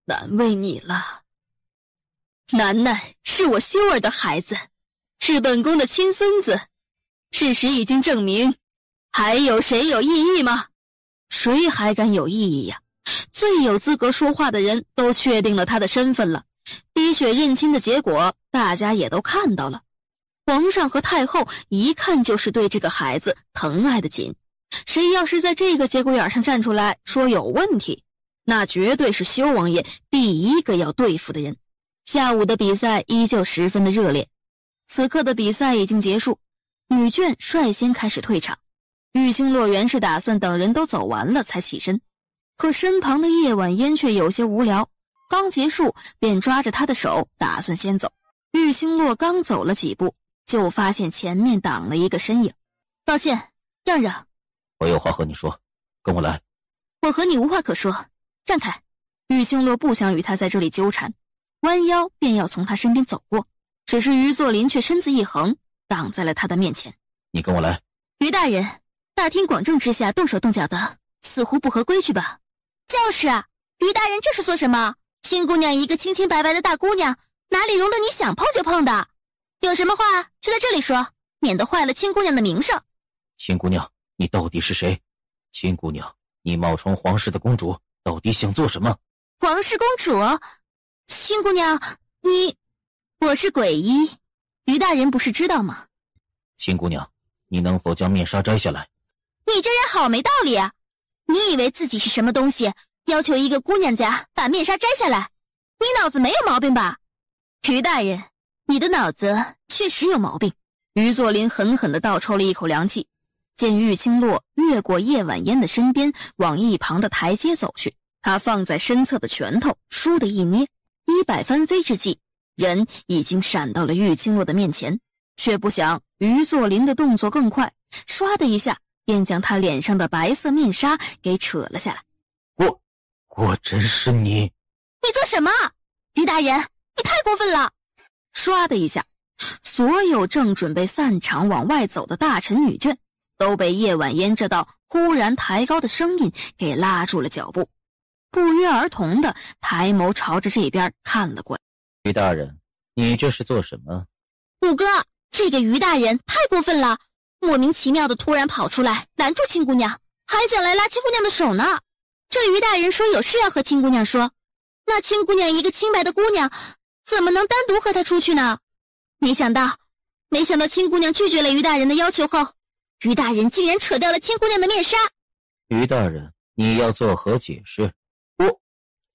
难为你了。楠楠是我修儿的孩子，是本宫的亲孙子，事实已经证明还有谁有异议吗？谁还敢有异议呀？最有资格说话的人都确定了他的身份了，滴血认亲的结果大家也都看到了。皇上和太后一看就是对这个孩子疼爱的紧，谁要是在这个节骨眼上站出来说有问题，那绝对是修王爷第一个要对付的人。下午的比赛依旧十分的热烈，此刻的比赛已经结束，女眷率先开始退场。玉清洛原是打算等人都走完了才起身，可身旁的叶晚烟却有些无聊，刚结束便抓着他的手打算先走。玉清洛刚走了几步，就发现前面挡了一个身影。抱歉，让让。我有话和你说，跟我来。我和你无话可说，让开。玉清洛不想与他在这里纠缠，弯腰便要从他身边走过，只是于作霖却身子一横，挡在了他的面前。你跟我来。于大人，大庭广众之下动手动脚的，似乎不合规矩吧？就是啊，于大人这是说什么？青姑娘一个清清白白的大姑娘，哪里容得你想碰就碰的？有什么话就在这里说，免得坏了青姑娘的名声。青姑娘，你到底是谁？青姑娘，你冒充皇室的公主，到底想做什么？皇室公主？青姑娘，你……我是鬼医，于大人不是知道吗？青姑娘，你能否将面纱摘下来？你这人好没道理啊！你以为自己是什么东西，要求一个姑娘家把面纱摘下来？你脑子没有毛病吧？于大人，你的脑子确实有毛病。于作霖狠狠地倒抽了一口凉气，见玉清洛越过叶晚烟的身边，往一旁的台阶走去。他放在身侧的拳头倏地一捏，100翻飞之际，人已经闪到了玉清洛的面前，却不想于作霖的动作更快，唰的一下便将他脸上的白色面纱给扯了下来。我真是你！你做什么？于大人，你太过分了！唰的一下，所有正准备散场往外走的大臣女眷都被叶晚烟这道忽然抬高的声音给拉住了脚步，不约而同的抬眸朝着这边看了过来。于大人，你这是做什么？五哥，这个于大人太过分了，莫名其妙的突然跑出来拦住青姑娘，还想来拉青姑娘的手呢。这于大人说有事要和青姑娘说，那青姑娘一个清白的姑娘，怎么能单独和他出去呢？没想到青姑娘拒绝了于大人的要求后，于大人竟然扯掉了青姑娘的面纱。于大人，你要作何解释？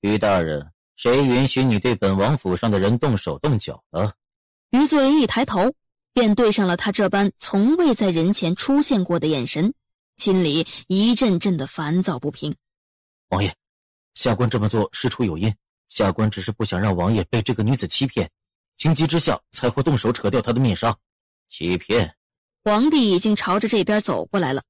于大人，谁允许你对本王府上的人动手动脚的？于作霖一抬头，便对上了他这般从未在人前出现过的眼神，心里一阵阵的烦躁不平。王爷，下官这么做事出有因，下官只是不想让王爷被这个女子欺骗，情急之下才会动手扯掉她的面纱。欺骗？皇帝已经朝着这边走过来了，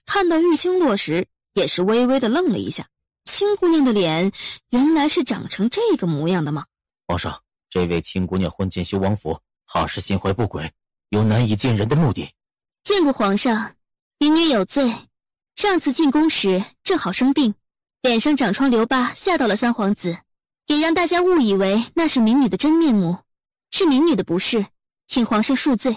看到玉清洛时也是微微的愣了一下。青姑娘的脸原来是长成这个模样的吗？皇上，这位青姑娘混进修王府，怕是心怀不轨，有难以见人的目的。见过皇上，民女有罪。上次进宫时正好生病，脸上长疮留疤，吓到了三皇子，也让大家误以为那是民女的真面目，是民女的不是，请皇上恕罪。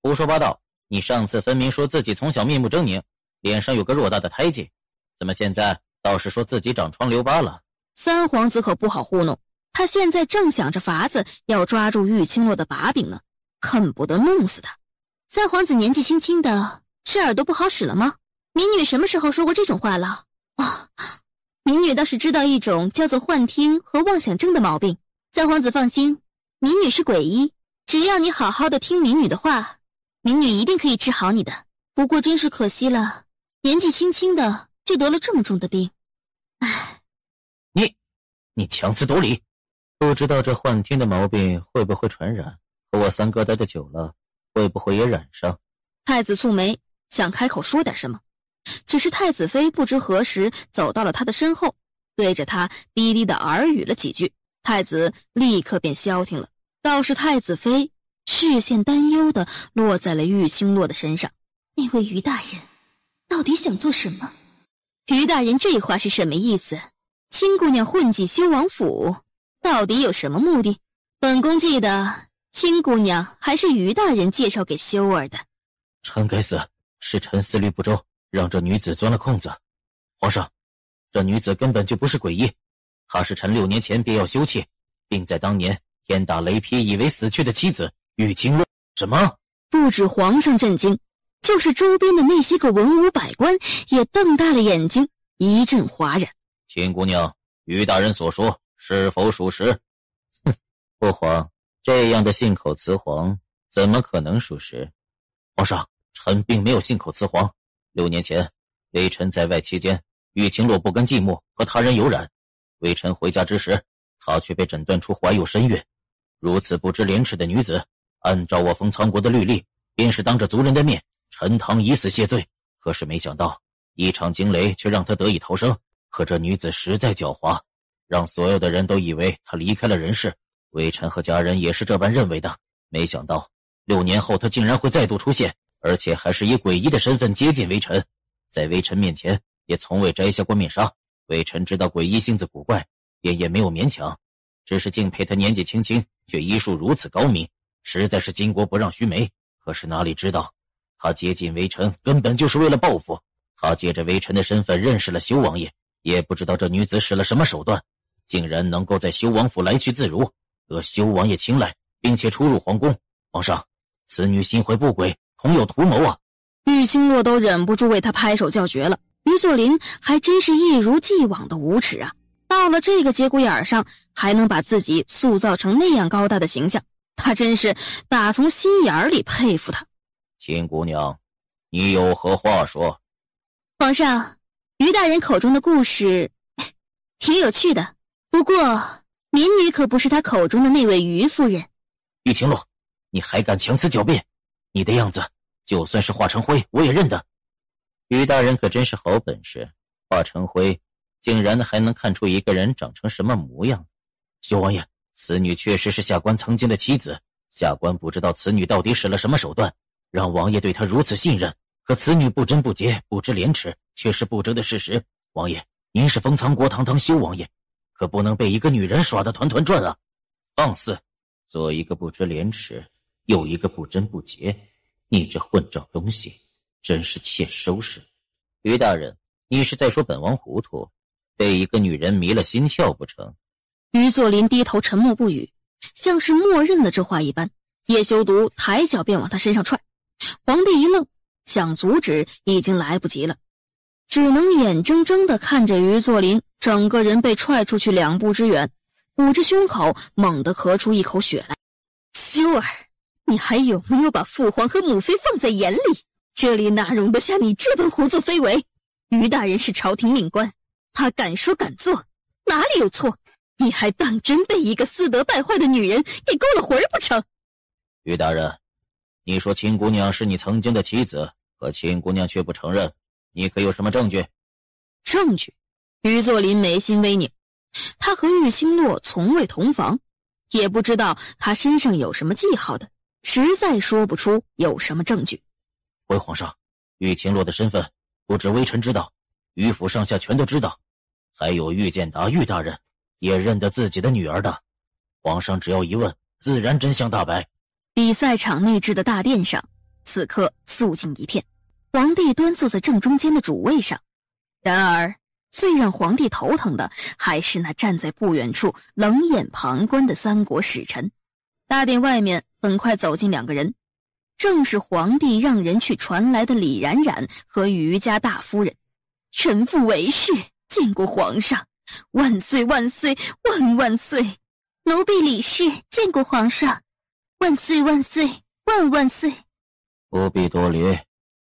胡说八道！你上次分明说自己从小面目狰狞，脸上有个偌大的胎记，怎么现在倒是说自己长疮留疤了？三皇子可不好糊弄，他现在正想着法子要抓住玉清洛的把柄呢，恨不得弄死他。三皇子年纪轻轻的，是耳朵不好使了吗？民女什么时候说过这种话了？民女倒是知道一种叫做幻听和妄想症的毛病。三皇子放心，民女是鬼医，只要你好好的听民女的话，民女一定可以治好你的。不过真是可惜了，年纪轻轻的就得了这么重的病。唉，你强词夺理，不知道这幻听的毛病会不会传染，和我三哥待的久了，会不会也染上？太子蹙眉，想开口说点什么，只是太子妃不知何时走到了他的身后，对着他低低的耳语了几句，太子立刻便消停了。倒是太子妃视线担忧的落在了玉清洛的身上。那位于大人到底想做什么？于大人这话是什么意思？青姑娘混进修王府，到底有什么目的？本宫记得青姑娘还是于大人介绍给修儿的。臣该死，是臣思虑不周，让这女子钻了空子。皇上，这女子根本就不是诡异，她是臣6年前便要休妾，并在当年天打雷劈以为死去的妻子玉清洛。什么？不止皇上震惊，就是周边的那些个文武百官也瞪大了眼睛，一阵哗然。秦姑娘，于大人所说是否属实？哼，父皇，这样的信口雌黄怎么可能属实？皇上，臣并没有信口雌黄。6年前，微臣在外期间，玉清洛不甘寂寞，和他人有染。微臣回家之时，她却被诊断出怀有身孕。如此不知廉耻的女子，按照我封仓国的律例，便是当着族人的面，陈堂以死谢罪。可是没想到，一场惊雷却让她得以逃生。可这女子实在狡猾，让所有的人都以为她离开了人世。微臣和家人也是这般认为的。没想到6年后，她竟然会再度出现，而且还是以诡异的身份接近微臣。在微臣面前，也从未摘下过面纱。微臣知道诡异性子古怪，便也没有勉强，只是敬佩她年纪轻轻，却医术如此高明，实在是巾帼不让须眉。可是哪里知道，她接近微臣根本就是为了报复。她借着微臣的身份认识了修王爷，也不知道这女子使了什么手段，竟然能够在修王府来去自如，得修王爷青睐，并且出入皇宫。皇上，此女心怀不轨，同有图谋啊！玉清洛都忍不住为他拍手叫绝了。于作霖还真是一如既往的无耻啊！到了这个节骨眼上，还能把自己塑造成那样高大的形象，他真是打从心眼里佩服他。秦姑娘，你有何话说？皇上，于大人口中的故事挺有趣的，不过民女可不是他口中的那位于夫人。玉清洛，你还敢强词狡辩？你的样子，就算是化成灰，我也认得。于大人可真是好本事，化成灰，竟然还能看出一个人长成什么模样。修王爷，此女确实是下官曾经的妻子，下官不知道此女到底使了什么手段，让王爷对她如此信任。可此女不贞不洁，不知廉耻，却是不争的事实。王爷，您是封藏国堂堂修王爷，可不能被一个女人耍得团团转啊！放肆！做一个不知廉耻，又一个不贞不洁，你这混账东西，真是欠收拾！于大人，你是在说本王糊涂，被一个女人迷了心窍不成？于作霖低头沉默不语，像是默认了这话一般。叶修毒抬脚便往他身上踹，皇帝一愣，想阻止已经来不及了，只能眼睁睁地看着于作霖整个人被踹出去2步之远，捂着胸口猛地咳出一口血来。修儿，你还有没有把父皇和母妃放在眼里？这里哪容得下你这般胡作非为？于大人是朝廷命官，他敢说敢做，哪里有错？你还当真被一个私德败坏的女人给勾了魂不成？于大人，你说秦姑娘是你曾经的妻子，可秦姑娘却不承认，你可有什么证据？证据？于作霖眉心微拧，他和玉清洛从未同房，也不知道他身上有什么记号的，实在说不出有什么证据。回皇上，玉清洛的身份不止微臣知道，于府上下全都知道，还有玉建达玉大人也认得自己的女儿的。皇上只要一问，自然真相大白。比赛场内置的大殿上，此刻肃静一片，皇帝端坐在正中间的主位上。然而最让皇帝头疼的还是那站在不远处冷眼旁观的3国使臣。大殿外面很快走进2个人，正是皇帝让人去传来的李冉冉和于家大夫人。臣妇韦氏见过皇上，万岁万岁万万岁！奴婢李氏见过皇上，万岁万岁万万岁！不必多礼，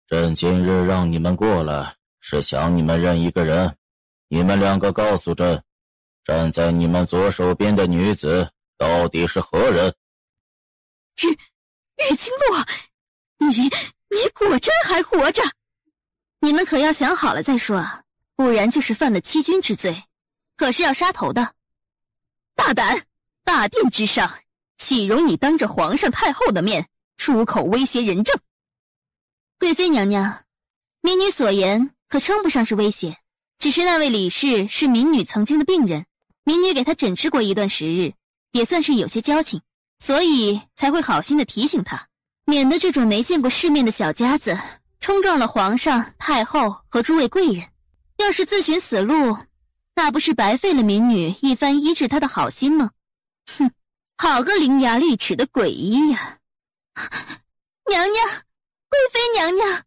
朕今日让你们过来，是想你们认一个人。你们2个告诉朕，站在你们左手边的女子到底是何人？玉清洛，你果真还活着？你们可要想好了再说啊，不然就是犯了欺君之罪，可是要杀头的。大胆！大殿之上，岂容你当着皇上太后的面出口威胁人证？贵妃娘娘，民女所言可称不上是威胁，只是那位李氏是民女曾经的病人，民女给她诊治过一段时日，也算是有些交情，所以才会好心的提醒她，免得这种没见过世面的小家子冲撞了皇上、太后和诸位贵人。要是自寻死路，那不是白费了民女一番医治他的好心吗？哼，好个伶牙俐齿的鬼医呀！娘娘，贵妃娘娘。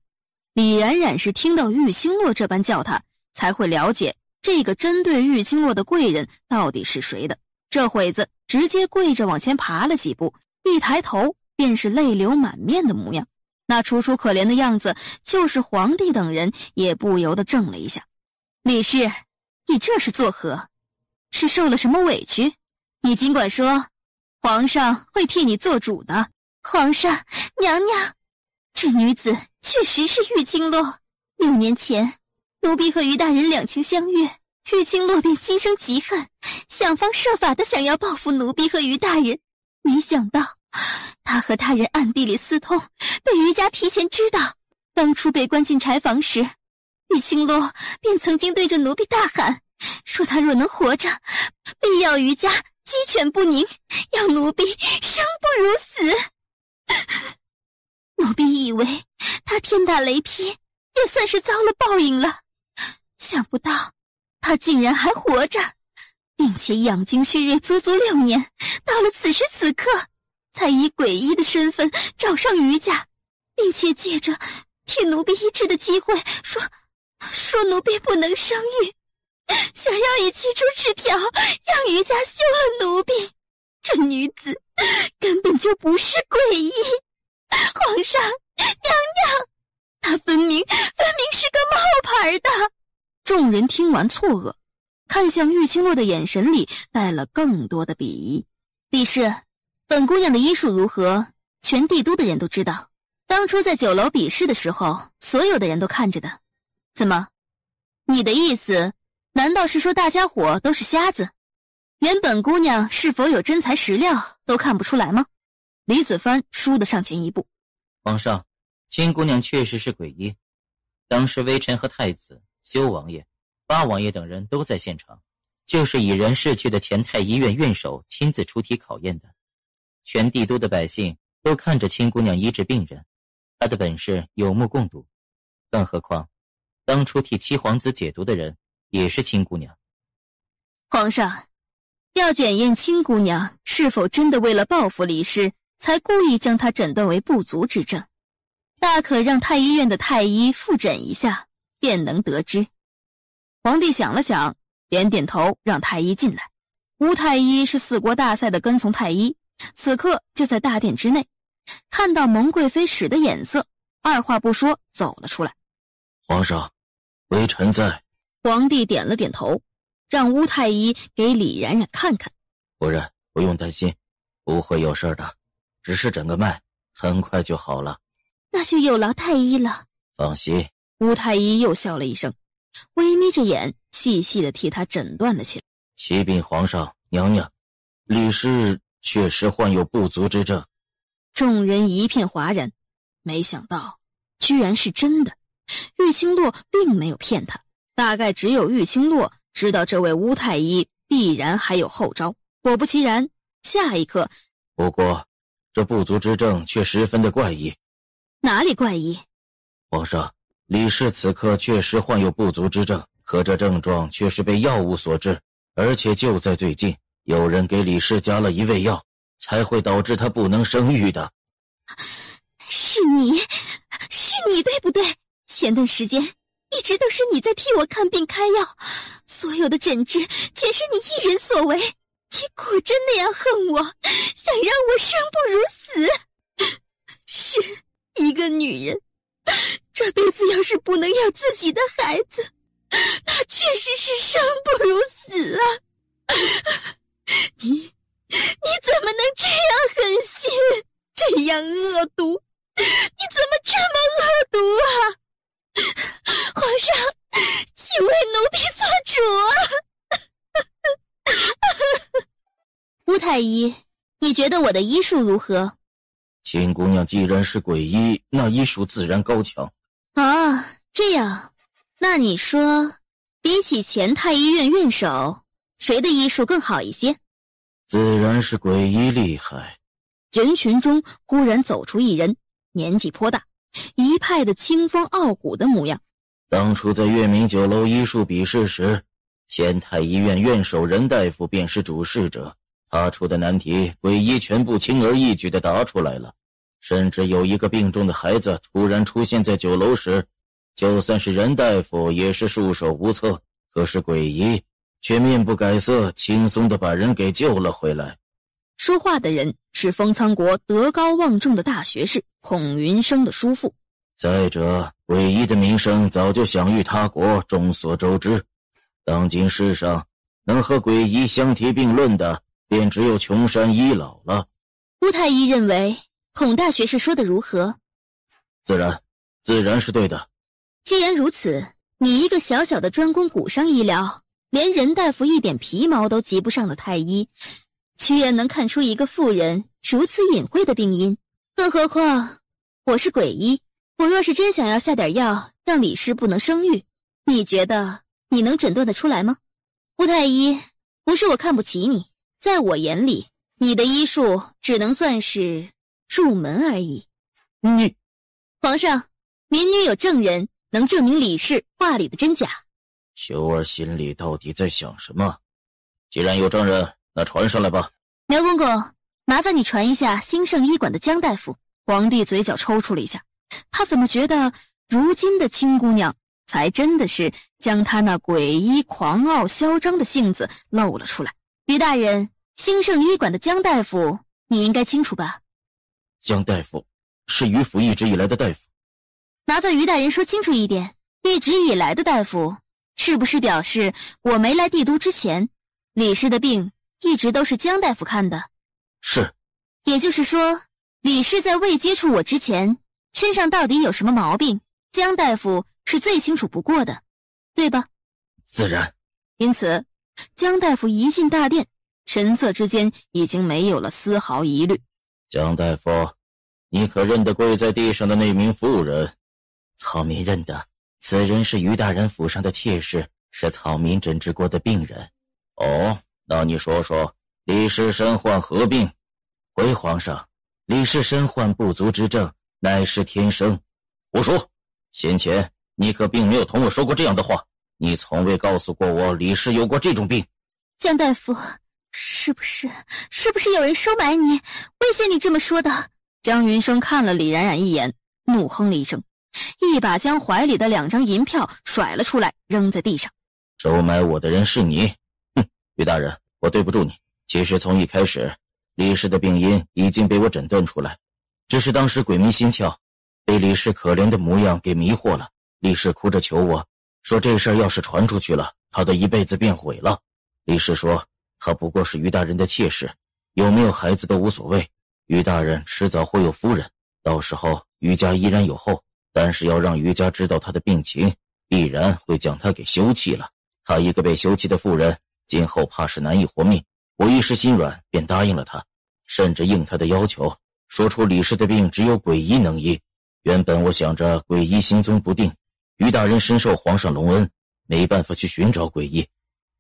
李冉冉是听到玉清洛这般叫他，才会了解这个针对玉清洛的贵人到底是谁的。这会子直接跪着往前爬了几步，一抬头便是泪流满面的模样，那楚楚可怜的样子，就是皇帝等人也不由得怔了一下。李氏，你这是作何？是受了什么委屈？你尽管说，皇上会替你做主的。皇上，娘娘，这女子确实是玉清洛。6年前，奴婢和于大人两情相悦，玉清洛便心生嫉恨，想方设法的想要报复奴婢和于大人。没想到，他和他人暗地里私通，被于家提前知道。当初被关进柴房时，玉清洛便曾经对着奴婢大喊，说他若能活着，必要于家鸡犬不宁，要奴婢生不如死。奴婢以为他天打雷劈，也算是遭了报应了，想不到他竟然还活着，并且养精蓄锐足足6年，到了此时此刻，才以鬼医的身份找上于家，并且借着替奴婢医治的机会说奴婢不能生育，想要以寄出纸条让于家休了奴婢。这女子根本就不是鬼医，皇上，娘娘，她分明是个冒牌的。众人听完错愕，看向玉清洛的眼神里带了更多的鄙夷。李氏，本姑娘的医术如何，全帝都的人都知道。当初在酒楼比试的时候，所有的人都看着的。怎么，你的意思难道是说大家伙都是瞎子，连本姑娘是否有真材实料都看不出来吗？李子帆倏地上前一步。皇上，亲姑娘确实是鬼医，当时微臣和太子、修王爷、八王爷等人都在现场，就是已然逝去的前太医院院首亲自出题考验的。全帝都的百姓都看着亲姑娘医治病人，她的本事有目共睹。更何况当初替七皇子解毒的人也是亲姑娘。皇上，要检验亲姑娘是否真的为了报复李氏，才故意将她诊断为不足之症，大可让太医院的太医复诊一下，便能得知。皇帝想了想，点点头，让太医进来。吴太医是4国大赛的跟从太医，此刻就在大殿之内，看到蒙贵妃使的眼色，二话不说走了出来。皇上，微臣在。皇帝点了点头，让乌太医给李冉冉看看。夫人不用担心，不会有事的，只是诊个脉，很快就好了。那就有劳太医了。放心。乌太医又笑了一声，微眯着眼，细细的替他诊断了起来。启禀皇上娘娘，李氏确实患有不足之症。众人一片哗然，没想到居然是真的。玉清洛并没有骗他，大概只有玉清洛知道这位乌太医必然还有后招。果不其然，下一刻，不过这不足之症却十分的怪异。哪里怪异？皇上，李氏此刻确实患有不足之症，可这症状却是被药物所致，而且就在最近，有人给李氏加了一味药，才会导致她不能生育的。是你对不对？前段时间一直都是你在替我看病开药，所有的诊治全是你一人所为。你果真那样恨我，想让我生不如死？是一个女人，这辈子要是不能要自己的孩子，那确实是生不如死啊！你怎么能这样狠心，这样恶毒？你怎么这么恶毒啊？皇上，请为奴婢做主啊！乌太医，你觉得我的医术如何？亲姑娘既然是鬼医，那医术自然高强。啊，这样，那你说，比起前太医院院首，谁的医术更好一些？自然是鬼医厉害。人群中忽然走出一人，年纪颇大，一派的清风傲骨的模样。当初在月明酒楼医术比试时，前太医院院首任大夫便是主事者，他出的难题，鬼医全部轻而易举地答出来了。甚至有一个病重的孩子突然出现在酒楼时，就算是任大夫也是束手无策，可是鬼医却面不改色，轻松地把人给救了回来。说话的人是封苍国德高望重的大学士孔云生的叔父。再者，鬼医的名声早就享誉他国，众所周知。当今世上能和鬼医相提并论的，便只有穷山医老了。乌太医认为孔大学士说的如何？自然是对的。既然如此，你一个小小的专攻骨伤医疗，连任大夫一点皮毛都及不上的太医，居然能看出一个妇人如此隐晦的病因。更何况我是鬼医，我若是真想要下点药让李氏不能生育，你觉得你能诊断得出来吗？乌太医，不是我看不起你，在我眼里，你的医术只能算是入门而已。你，皇上，民女有证人能证明李氏话里的真假。秀儿心里到底在想什么？既然有证人，那传上来吧。苗公公，麻烦你传一下兴盛医馆的江大夫。皇帝嘴角抽搐了一下，他怎么觉得如今的青姑娘才真的是将他那诡异狂傲嚣张的性子露了出来。于大人，兴盛医馆的江大夫你应该清楚吧？江大夫是于府一直以来的大夫。麻烦于大人说清楚一点，一直以来的大夫是不是表示我没来帝都之前，李氏的病一直都是江大夫看的？是。也就是说，李氏在未接触我之前，身上到底有什么毛病，江大夫是最清楚不过的，对吧？自然。因此，江大夫一进大殿，神色之间已经没有了丝毫疑虑。江大夫，你可认得跪在地上的那名妇人？草民认得，此人是于大人府上的妾室，是草民诊治过的病人。哦，那你说说，李氏身患何病？回皇上，李氏身患不足之症，乃是天生。胡说！先前你可并没有同我说过这样的话，你从未告诉过我李氏有过这种病。江大夫，是不是有人收买你，威胁你这么说的？江云生看了李冉冉一眼，怒哼了一声，一把将怀里的2张银票甩了出来，扔在地上。收买我的人是你？哼，于大人，我对不住你。其实从一开始，李氏的病因已经被我诊断出来，只是当时鬼迷心窍，被李氏可怜的模样给迷惑了。李氏哭着求我，说这事儿要是传出去了，他的一辈子便毁了。李氏说，他不过是于大人的妾室，有没有孩子都无所谓。于大人迟早会有夫人，到时候于家依然有后，但是要让于家知道他的病情，必然会将他给休弃了。他一个被休弃的妇人，今后怕是难以活命。我一时心软，便答应了他，甚至应他的要求，说出李氏的病只有鬼医能医。原本我想着鬼医行踪不定，于大人深受皇上隆恩，没办法去寻找鬼医，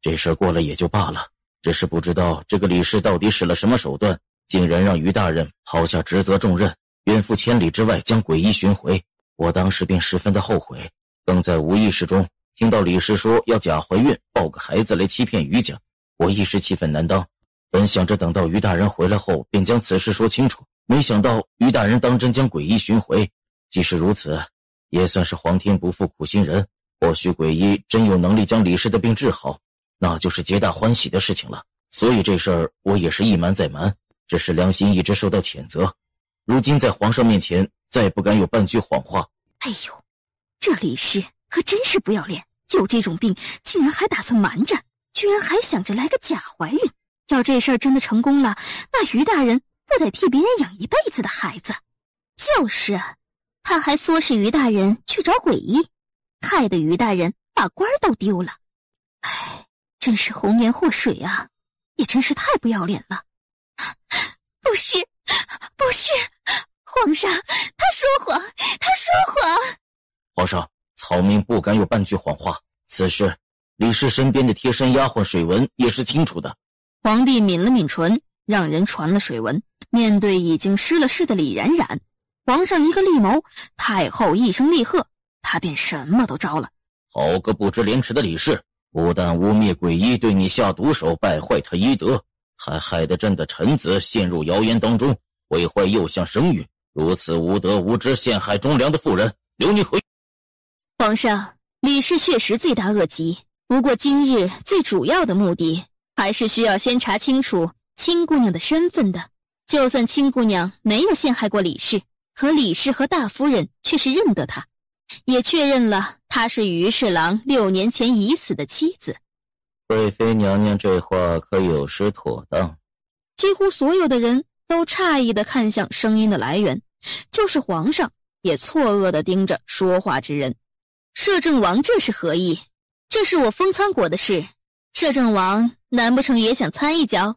这事儿过了也就罢了。只是不知道这个李氏到底使了什么手段，竟然让于大人抛下职责重任，远赴千里之外将鬼医寻回。我当时便十分的后悔，更在无意识中听到李氏说要假怀孕抱个孩子来欺骗于家，我一时气愤难当，本想着等到于大人回来后便将此事说清楚，没想到于大人当真将鬼医寻回。即使如此，也算是皇天不负苦心人，或许鬼医真有能力将李氏的病治好，那就是皆大欢喜的事情了。所以这事儿我也是一瞒再瞒，只是良心一直受到谴责，如今在皇上面前再不敢有半句谎话。哎呦，这李氏可真是不要脸，有这种病竟然还打算瞒着，居然还想着来个假怀孕。要这事儿真的成功了，那于大人不得替别人养一辈子的孩子？就是啊，他还唆使于大人去找鬼医，害得于大人把官都丢了。哎，真是红颜祸水啊，也真是太不要脸了。不是，皇上，他说谎。皇上，草民不敢有半句谎话，此事李氏身边的贴身丫鬟水文也是清楚的。皇帝抿了抿唇，让人传了水文。面对已经失了势的李冉冉，皇上一个厉谋，太后一声厉喝，他便什么都招了。好个不知廉耻的李氏，不但污蔑鬼医对你下毒手，败坏他医德，还害得朕的臣子陷入谣言当中，毁坏幼相声誉，如此无德无知陷害忠良的妇人，留你回。皇上，李氏确实罪大恶极，不过今日最主要的目的还是需要先查清楚青姑娘的身份的。就算青姑娘没有陷害过李氏，可李氏和大夫人却是认得她，也确认了她是于侍郎6年前已死的妻子。贵妃娘娘这话可有失妥当？几乎所有的人都诧异地看向声音的来源，就是皇上也错愕地盯着说话之人。摄政王这是何意？这是我封仓国的事，摄政王难不成也想参一脚？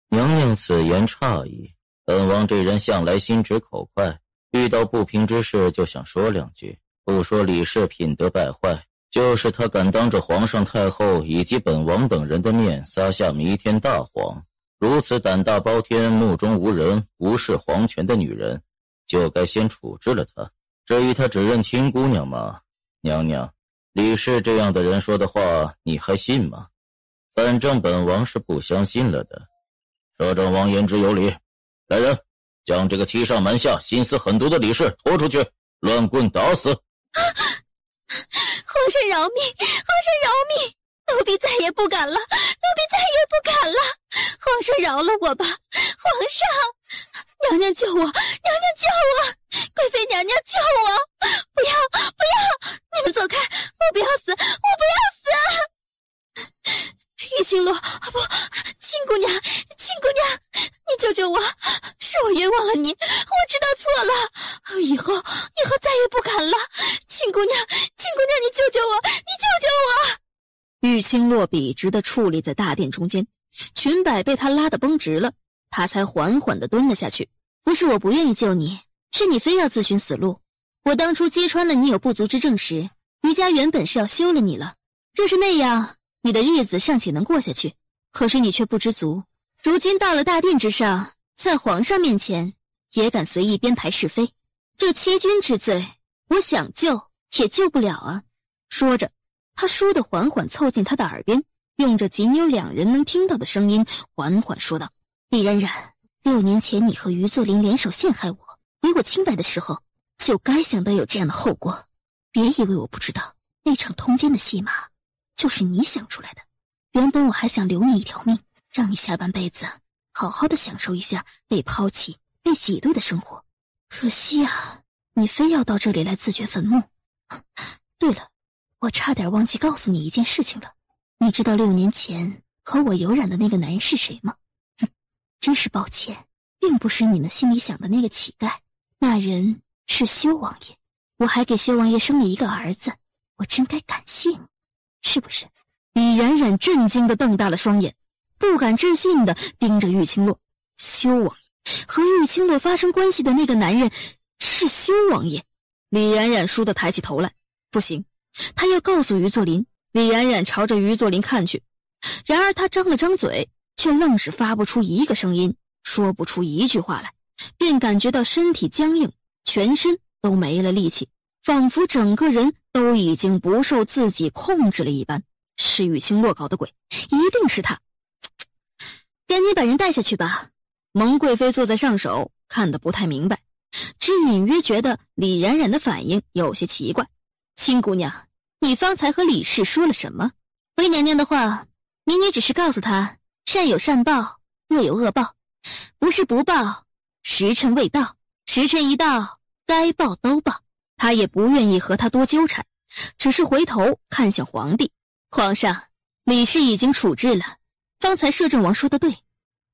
娘娘此言诧异，本王这人向来心直口快，遇到不平之事就想说两句。不说李氏品德败坏，就是他敢当着皇上、太后以及本王等人的面撒下弥天大谎，如此胆大包天、目中无人、无视皇权的女人，就该先处置了她。至于她只认亲姑娘吗？娘娘，李氏这样的人说的话，你还信吗？反正本王是不相信了的。摄政王言之有理，来人，将这个欺上瞒下、心思狠毒的李氏拖出去，乱棍打死！皇上饶命！皇上饶命！奴婢再也不敢了，奴婢再也不敢了！皇上饶了我吧！皇上，娘娘救我！娘娘救我！贵妃娘娘救我！不要！不要！你们走开！我不要死！我不要死！玉青洛，不，亲姑娘，亲姑娘，你救救我！是我冤枉了你，我知道错了，以后再也不敢了。亲姑娘，亲姑娘，你救救我！你救救我！玉青洛笔直地矗立在大殿中间，裙摆被他拉得绷直了，他才缓缓地蹲了下去。不是我不愿意救你，是你非要自寻死路。我当初揭穿了你有不足之证时，余家原本是要休了你了，若是那样，你的日子尚且能过下去，可是你却不知足，如今到了大殿之上，在皇上面前也敢随意编排是非，这欺君之罪，我想救也救不了啊。说着，他倏地缓缓凑近他的耳边，用着仅有2人能听到的声音缓缓说道：李冉冉，6年前你和于作霖联手陷害我，毁我清白的时候，就该想到有这样的后果。别以为我不知道，那场通奸的戏码就是你想出来的。原本我还想留你一条命，让你下半辈子好好的享受一下被抛弃、被挤兑的生活。可惜啊，你非要到这里来自掘坟墓。对了，我差点忘记告诉你一件事情了。你知道6年前和我有染的那个男人是谁吗？真是抱歉，并不是你们心里想的那个乞丐，那人是修王爷。我还给修王爷生了一个儿子，我真该感谢你，是不是？李冉冉震惊地瞪大了双眼，不敢置信地盯着玉青洛。修王爷和玉青洛发生关系的那个男人是修王爷。李冉冉倏地抬起头来，不行，他要告诉于作霖。李冉冉朝着于作霖看去，然而他张了张嘴，却愣是发不出一个声音，说不出一句话来，便感觉到身体僵硬，全身都没了力气，仿佛整个人都已经不受自己控制了一般。是玉青洛搞的鬼，一定是他。赶紧把人带下去吧。蒙贵妃坐在上首，看得不太明白，只隐约觉得李冉冉的反应有些奇怪。亲姑娘，你方才和李氏说了什么？回娘娘的话，民女只是告诉她，善有善报，恶有恶报，不是不报，时辰未到，时辰一到，该报都报。她也不愿意和他多纠缠，只是回头看向皇帝。皇上，李氏已经处置了，方才摄政王说的对，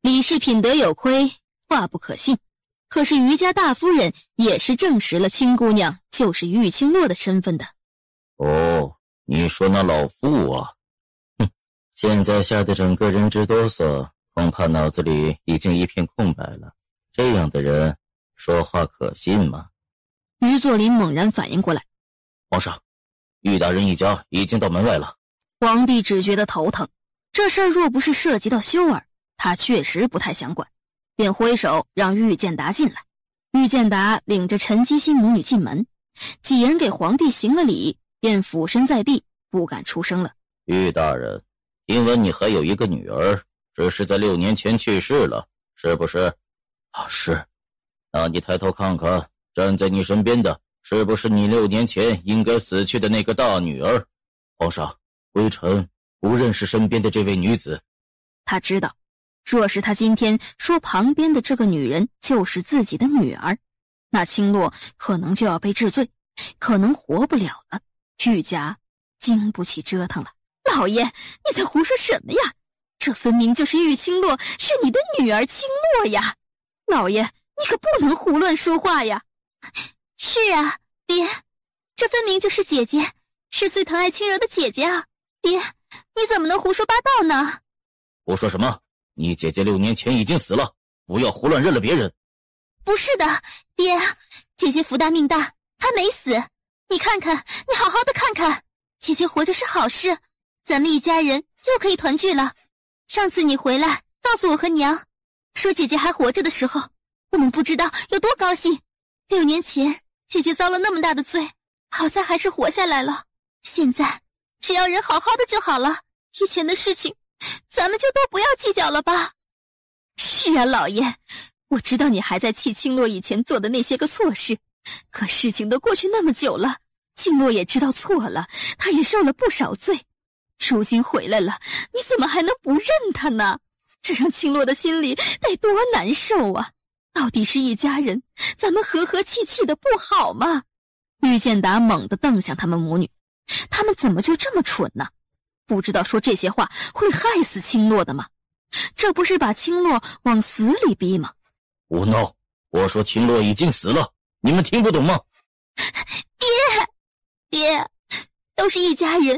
李氏品德有亏，话不可信。可是余家大夫人也是证实了亲姑娘就是玉青洛的身份的。哦，你说那老妇啊，现在吓得整个人直哆嗦，恐怕脑子里已经一片空白了。这样的人说话可信吗？于作霖猛然反应过来，皇上，玉大人一家已经到门外了。皇帝只觉得头疼，这事儿若不是涉及到修儿，他确实不太想管，便挥手让玉建达进来。玉建达领着陈姬心母女进门，几人给皇帝行了礼，便俯身在地，不敢出声了。玉大人，听闻你还有一个女儿，只是在6年前去世了，是不是？是。那你抬头看看，站在你身边的是不是你6年前应该死去的那个大女儿？皇上，微臣不认识身边的这位女子。他知道，若是他今天说旁边的这个女人就是自己的女儿，那青洛可能就要被治罪，可能活不了了。玉家经不起折腾了。老爷，你在胡说什么呀？这分明就是玉青洛，是你的女儿青洛呀！老爷，你可不能胡乱说话呀！是啊，爹，这分明就是姐姐，是最疼爱青柔的姐姐啊！爹，你怎么能胡说八道呢？胡说什么？你姐姐6年前已经死了，不要胡乱认了别人。不是的，爹，姐姐福大命大，她没死。你看看，你好好的看看，姐姐活着是好事，咱们一家人又可以团聚了。上次你回来告诉我和娘，说姐姐还活着的时候，我们不知道有多高兴。6年前姐姐遭了那么大的罪，好在还是活下来了。现在只要人好好的就好了，以前的事情咱们就都不要计较了吧。是啊，老爷，我知道你还在气青洛以前做的那些个错事，可事情都过去那么久了，青洛也知道错了，他也受了不少罪。如今回来了，你怎么还能不认他呢？这让青洛的心里得多难受啊！到底是一家人，咱们和和气气的不好吗？玉建达猛地瞪向他们母女，他们怎么就这么蠢呢？不知道说这些话会害死青洛的吗？这不是把青洛往死里逼吗？胡闹！我说青洛已经死了，你们听不懂吗？爹，都是一家人，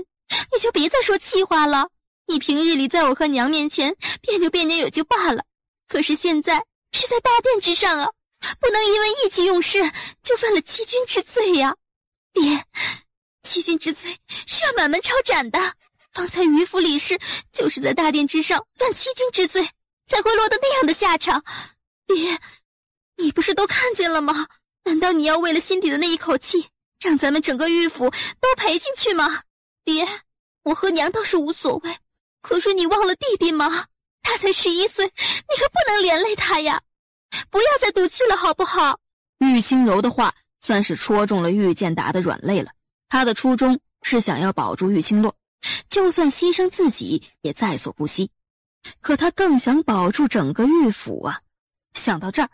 你就别再说气话了。你平日里在我和娘面前别扭别扭也就罢了，可是现在是在大殿之上啊，不能因为意气用事就犯了欺君之罪呀。爹，欺君之罪是要满门抄斩的。方才于府理事就是在大殿之上犯欺君之罪，才会落得那样的下场。爹，你不是都看见了吗？难道你要为了心底的那一口气，让咱们整个玉府都赔进去吗？爹，我和娘倒是无所谓，可是你忘了弟弟吗？他才11岁，你可不能连累他呀！不要再赌气了，好不好？玉清柔的话算是戳中了玉建达的软肋了。他的初衷是想要保住玉清洛，就算牺牲自己也在所不惜。可他更想保住整个玉府啊！想到这儿，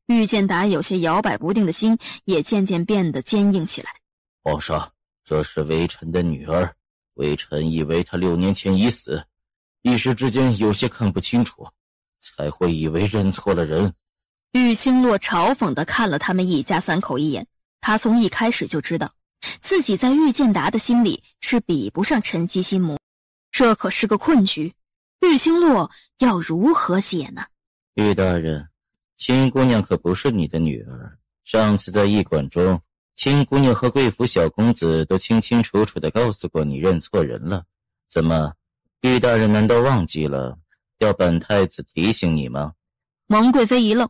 玉建达有些摇摆不定的心也渐渐变得坚硬起来。皇上，这是微臣的女儿，微臣以为她6年前已死，一时之间有些看不清楚，才会以为认错了人。玉清洛嘲讽地看了他们一家3口一眼，他从一开始就知道自己在玉建达的心里是比不上陈姬心母，这可是个困局。玉清洛要如何解呢？玉大人，青姑娘可不是你的女儿，上次在驿馆中，青姑娘和贵府小公子都清清楚楚地告诉过你认错人了，怎么，玉大人难道忘记了要本太子提醒你吗？蒙贵妃一愣，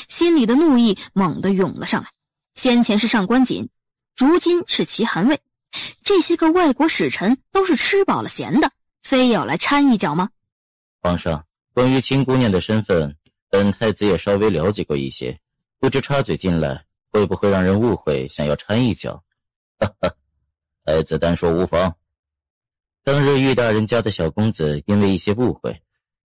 心里的怒意猛地涌了上来。先前是上官锦，如今是齐寒卫，这些个外国使臣都是吃饱了闲的，非要来掺一脚吗？皇上，关于青姑娘的身份，本太子也稍微了解过一些，不知插嘴进来会不会让人误会想要掺一脚。哈哈，太子单说无妨。当日玉大人家的小公子因为一些误会，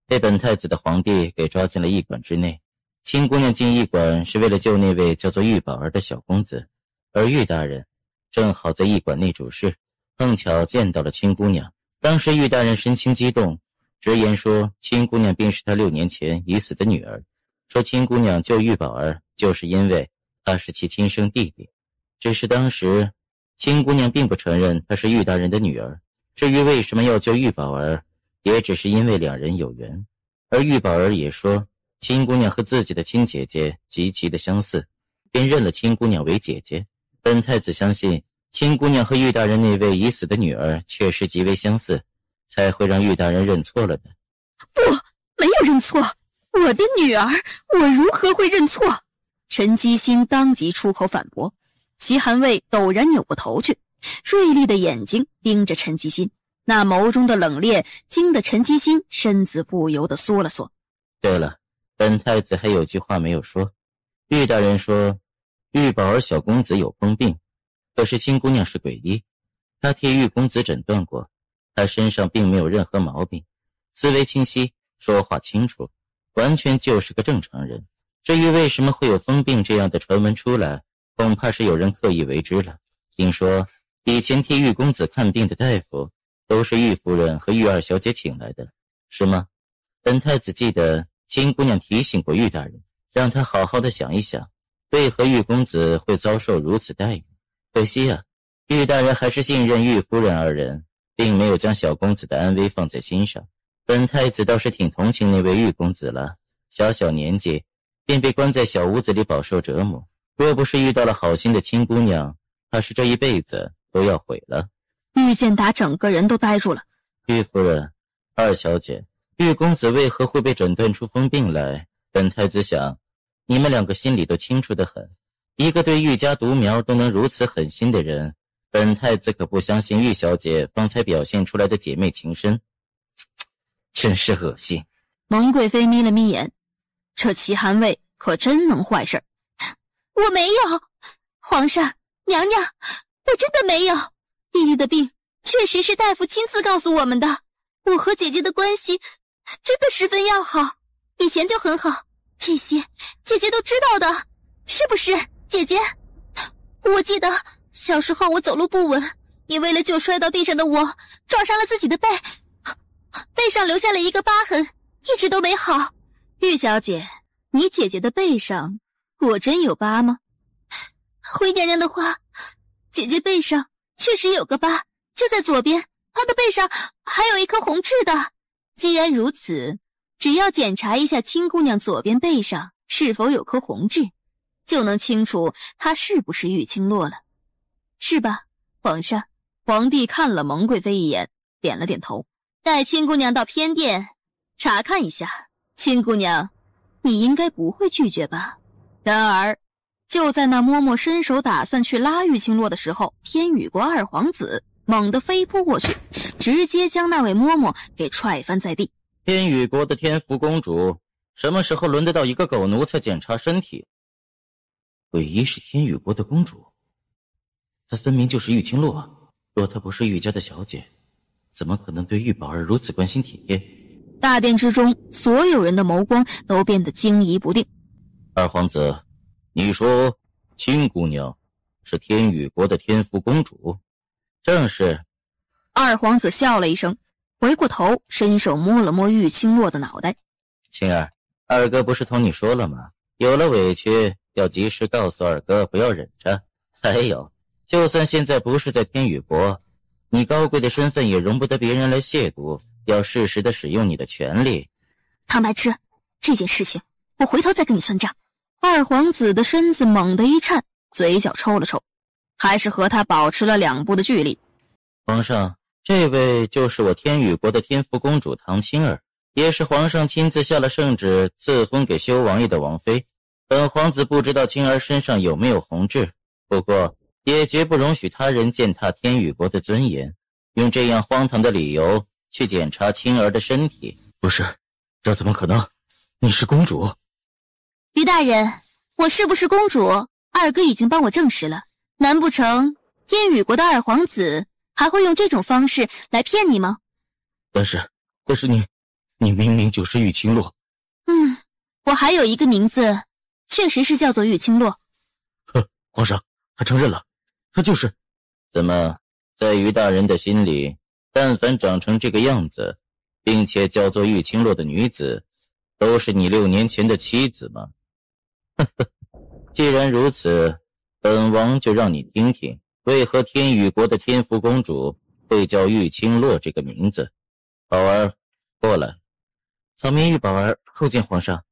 被本太子的皇帝给抓进了驿馆之内。青姑娘进驿馆是为了救那位叫做玉宝儿的小公子，而玉大人正好在驿馆内主事，碰巧见到了青姑娘。当时玉大人神情激动，直言说青姑娘便是他6年前已死的女儿，说青姑娘救玉宝儿就是因为她是其亲生弟弟。只是当时青姑娘并不承认她是玉大人的女儿，至于为什么要救玉宝儿，也只是因为2人有缘。而玉宝儿也说青姑娘和自己的亲姐姐极其的相似，便认了青姑娘为姐姐。本太子相信青姑娘和玉大人那位已死的女儿确实极为相似，才会让玉大人认错了的。不，没有认错，我的女儿，我如何会认错？陈基心当即出口反驳。齐寒卫陡然扭过头去，锐利的眼睛盯着陈基心，那眸中的冷冽惊得陈基心身子不由得缩了缩。对了，本太子还有句话没有说。玉大人说玉宝儿小公子有疯病，可是青姑娘是鬼医，她替玉公子诊断过，他身上并没有任何毛病，思维清晰，说话清楚，完全就是个正常人。至于为什么会有疯病这样的传闻出来，恐怕是有人刻意为之了。听说以前替玉公子看病的大夫都是玉夫人和玉二小姐请来的，是吗？本太子记得青姑娘提醒过玉大人，让他好好的想一想，为何玉公子会遭受如此待遇。可惜啊，玉大人还是信任玉夫人二人，并没有将小公子的安危放在心上。本太子倒是挺同情那位玉公子了，小小年纪便被关在小屋子里饱受折磨，若不是遇到了好心的青姑娘，怕是这一辈子都要毁了。玉建达整个人都呆住了。玉夫人，二小姐，玉公子为何会被诊断出疯病来？本太子想，你们两个心里都清楚得很。一个对玉家独苗都能如此狠心的人，本太子可不相信玉小姐方才表现出来的姐妹情深。真是恶心。蒙贵妃眯了眯眼，这齐寒卫可真能坏事。我没有，皇上娘娘，我真的没有。弟弟的病确实是大夫亲自告诉我们的，我和姐姐的关系真的十分要好，以前就很好，这些姐姐都知道的，是不是姐姐？我记得小时候我走路不稳，你为了救摔到地上的我，撞伤了自己的背，背上留下了一个疤痕，一直都没好。玉小姐，你姐姐的背上果真有疤吗？回娘娘的话，姐姐背上确实有个疤，就在左边，她的背上还有一颗红痣的。既然如此，只要检查一下青姑娘左边背上是否有颗红痣，就能清楚她是不是玉青洛了，是吧，皇上？皇帝看了蒙贵妃一眼，点了点头，带青姑娘到偏殿查看一下。青姑娘，你应该不会拒绝吧？然而就在那嬷嬷伸手打算去拉玉青洛的时候，天宇国二皇子猛地飞扑过去，直接将那位嬷嬷给踹翻在地。天宇国的天福公主，什么时候轮得到一个狗奴才检查身体？鬼医是天宇国的公主，她分明就是玉青洛，若她不是玉家的小姐，怎么可能对玉宝儿如此关心体贴？大殿之中，所有人的眸光都变得惊疑不定。二皇子，你说青姑娘是天宇国的天福公主？正是。二皇子笑了一声，回过头伸手摸了摸玉青洛的脑袋。青儿，二哥不是同你说了吗？有了委屈要及时告诉二哥，不要忍着。还有，就算现在不是在天宇国，你高贵的身份也容不得别人来亵渎，要适时的使用你的权利。唐白痴，这件事情我回头再跟你算账。二皇子的身子猛地一颤，嘴角抽了抽，还是和他保持了2步的距离。皇上，这位就是我天宇国的天福公主唐青儿，也是皇上亲自下了圣旨赐婚给修王爷的王妃。本皇子不知道青儿身上有没有红痣，不过也绝不容许他人践踏天宇国的尊严，用这样荒唐的理由去检查青儿的身体。不是，这怎么可能？你是公主。于大人，我是不是公主，二哥已经帮我证实了，难不成天宇国的二皇子还会用这种方式来骗你吗？但是你明明就是玉青洛。我还有一个名字，确实是叫做玉青洛。皇上，他承认了，他就是。怎么，在于大人的心里，但凡长成这个样子，并且叫做玉青洛的女子，都是你6年前的妻子吗？既然如此，本王就让你听听，为何天宇国的天福公主会叫玉青洛这个名字。宝儿，过来。草民玉宝儿叩见皇上。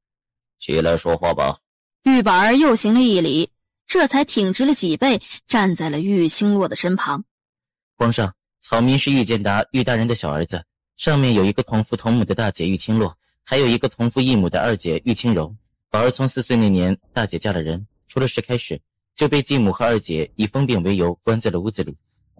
起来说话吧。玉宝儿又行了一礼，这才挺直了脊背，站在了玉青洛的身旁。皇上，草民是玉建达玉大人的小儿子，上面有一个同父同母的大姐玉青洛，还有一个同父异母的二姐玉青柔。宝儿从4岁那年大姐嫁了人，出了事开始就被继母和二姐以疯病为由关在了屋子里。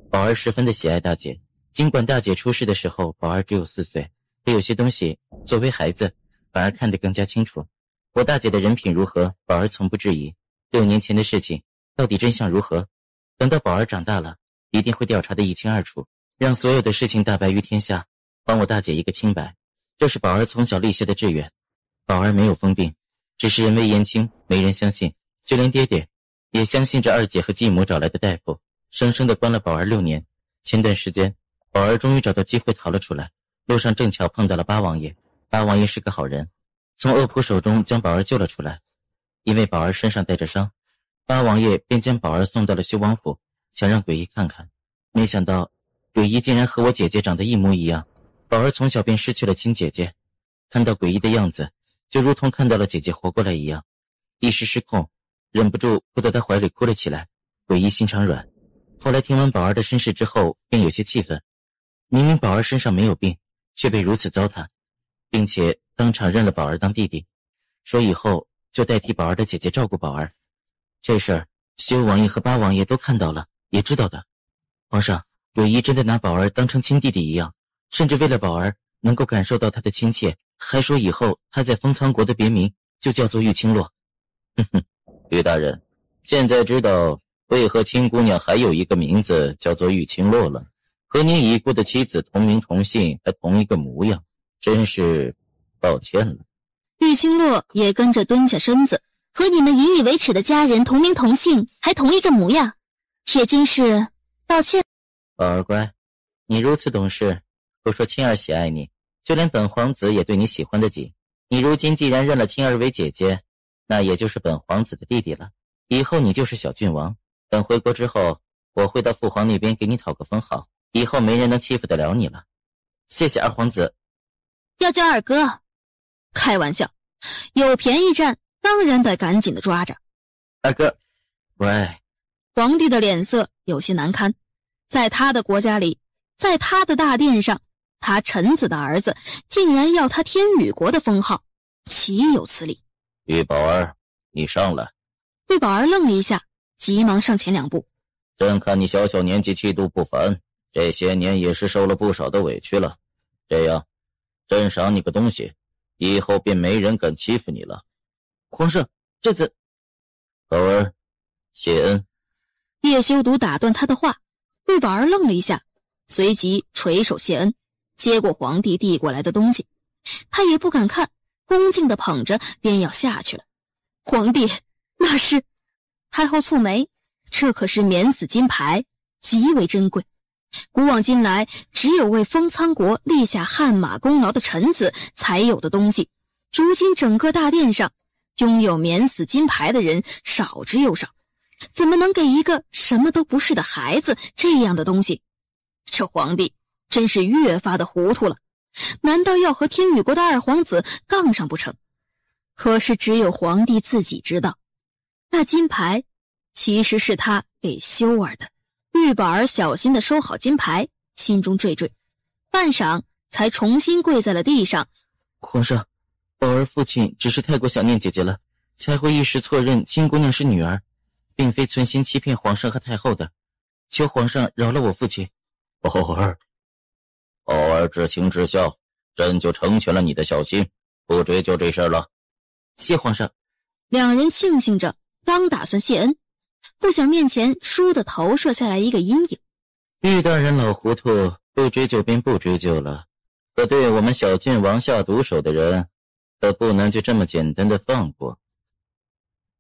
宝儿十分的喜爱大姐，尽管大姐出事的时候宝儿只有4岁，可有些东西作为孩子反而看得更加清楚。我大姐的人品如何，宝儿从不质疑。6年前的事情到底真相如何，等到宝儿长大了一定会调查得一清二楚，让所有的事情大白于天下，还我大姐一个清白。这是宝儿从小立下的志愿。宝儿没有疯病，只是人微言轻，没人相信，就连爹爹也相信着二姐和继母找来的大夫，生生的关了宝儿6年。前段时间宝儿终于找到机会逃了出来，路上正巧碰到了八王爷。八王爷是个好人，从恶仆手中将宝儿救了出来。因为宝儿身上带着伤，八王爷便将宝儿送到了修王府，想让鬼医看看。没想到鬼医竟然和我姐姐长得一模一样。宝儿从小便失去了亲姐姐，看到鬼医的样子就如同看到了姐姐活过来一样，一时失控，忍不住扑到他怀里哭了起来。鬼医心肠软，后来听完宝儿的身世之后便有些气愤，明明宝儿身上没有病，却被如此糟蹋，并且当场认了宝儿当弟弟，说以后就代替宝儿的姐姐照顾宝儿。这事儿修王爷和八王爷都看到了，也知道的。皇上，鬼医真的拿宝儿当成亲弟弟一样，甚至为了宝儿能够感受到他的亲切，还说以后他在封苍国的别名就叫做玉清洛。哼哼，玉大人，现在知道为何青姑娘还有一个名字叫做玉清洛了，和您已故的妻子同名同姓，还同一个模样，真是抱歉了。玉清洛也跟着蹲下身子，和你们引以为耻的家人同名同姓，还同一个模样，也真是抱歉。宝儿乖，你如此懂事，不说青儿喜爱你，就连本皇子也对你喜欢得紧。你如今既然认了青儿为姐姐，那也就是本皇子的弟弟了，以后你就是小郡王。等回国之后，我会到父皇那边给你讨个封号，以后没人能欺负得了你了。谢谢二皇子。要叫二哥？开玩笑，有便宜占，当然得赶紧的抓着。二哥，喂。皇帝的脸色有些难堪，在他的国家里，在他的大殿上，他臣子的儿子竟然要他天宇国的封号，岂有此理！玉宝儿，你上来。玉宝儿愣了一下，急忙上前2步。朕看你小小年纪气度不凡，这些年也是受了不少的委屈了。这样，朕赏你个东西，以后便没人敢欺负你了。皇上，这次宝儿，谢恩。叶修毒打断他的话，玉宝儿愣了一下，随即垂手谢恩，接过皇帝递过来的东西。他也不敢看，恭敬地捧着便要下去了。皇帝，那是……太后蹙眉，这可是免死金牌，极为珍贵。古往今来，只有为封苍国立下汗马功劳的臣子才有的东西。如今整个大殿上，拥有免死金牌的人少之又少，怎么能给一个什么都不是的孩子这样的东西？这皇帝真是越发的糊涂了，难道要和天宇国的二皇子杠上不成？可是只有皇帝自己知道，那金牌其实是他给修儿的。玉宝儿小心地收好金牌，心中惴惴，半晌才重新跪在了地上。皇上，宝儿父亲只是太过想念姐姐了，才会一时错认青姑娘是女儿，并非存心欺骗皇上和太后的，求皇上饶了我父亲。宝儿知情知孝，朕就成全了你的孝心，不追究这事儿了。谢皇上。两人庆幸着，刚打算谢恩，不想面前倏地投射下来一个阴影。玉大人老糊涂，不追究便不追究了，可对我们小郡王下毒手的人，可不能就这么简单的放过。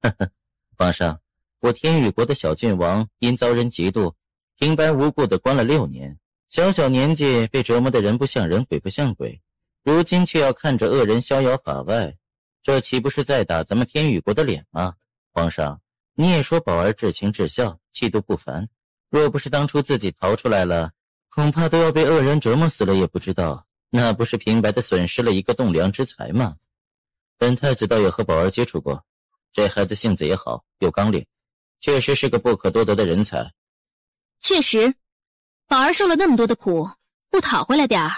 呵呵，皇上，我天宇国的小郡王因遭人嫉妒，平白无故的关了6年，小小年纪被折磨得人不像人鬼不像鬼，如今却要看着恶人逍遥法外，这岂不是在打咱们天宇国的脸吗？皇上，你也说宝儿至情至孝，气度不凡，若不是当初自己逃出来了，恐怕都要被恶人折磨死了也不知道，那不是平白的损失了一个栋梁之才吗？本太子倒也和宝儿接触过，这孩子性子也好，又刚烈，确实是个不可多得的人才。确实，宝儿受了那么多的苦，不讨回来点儿，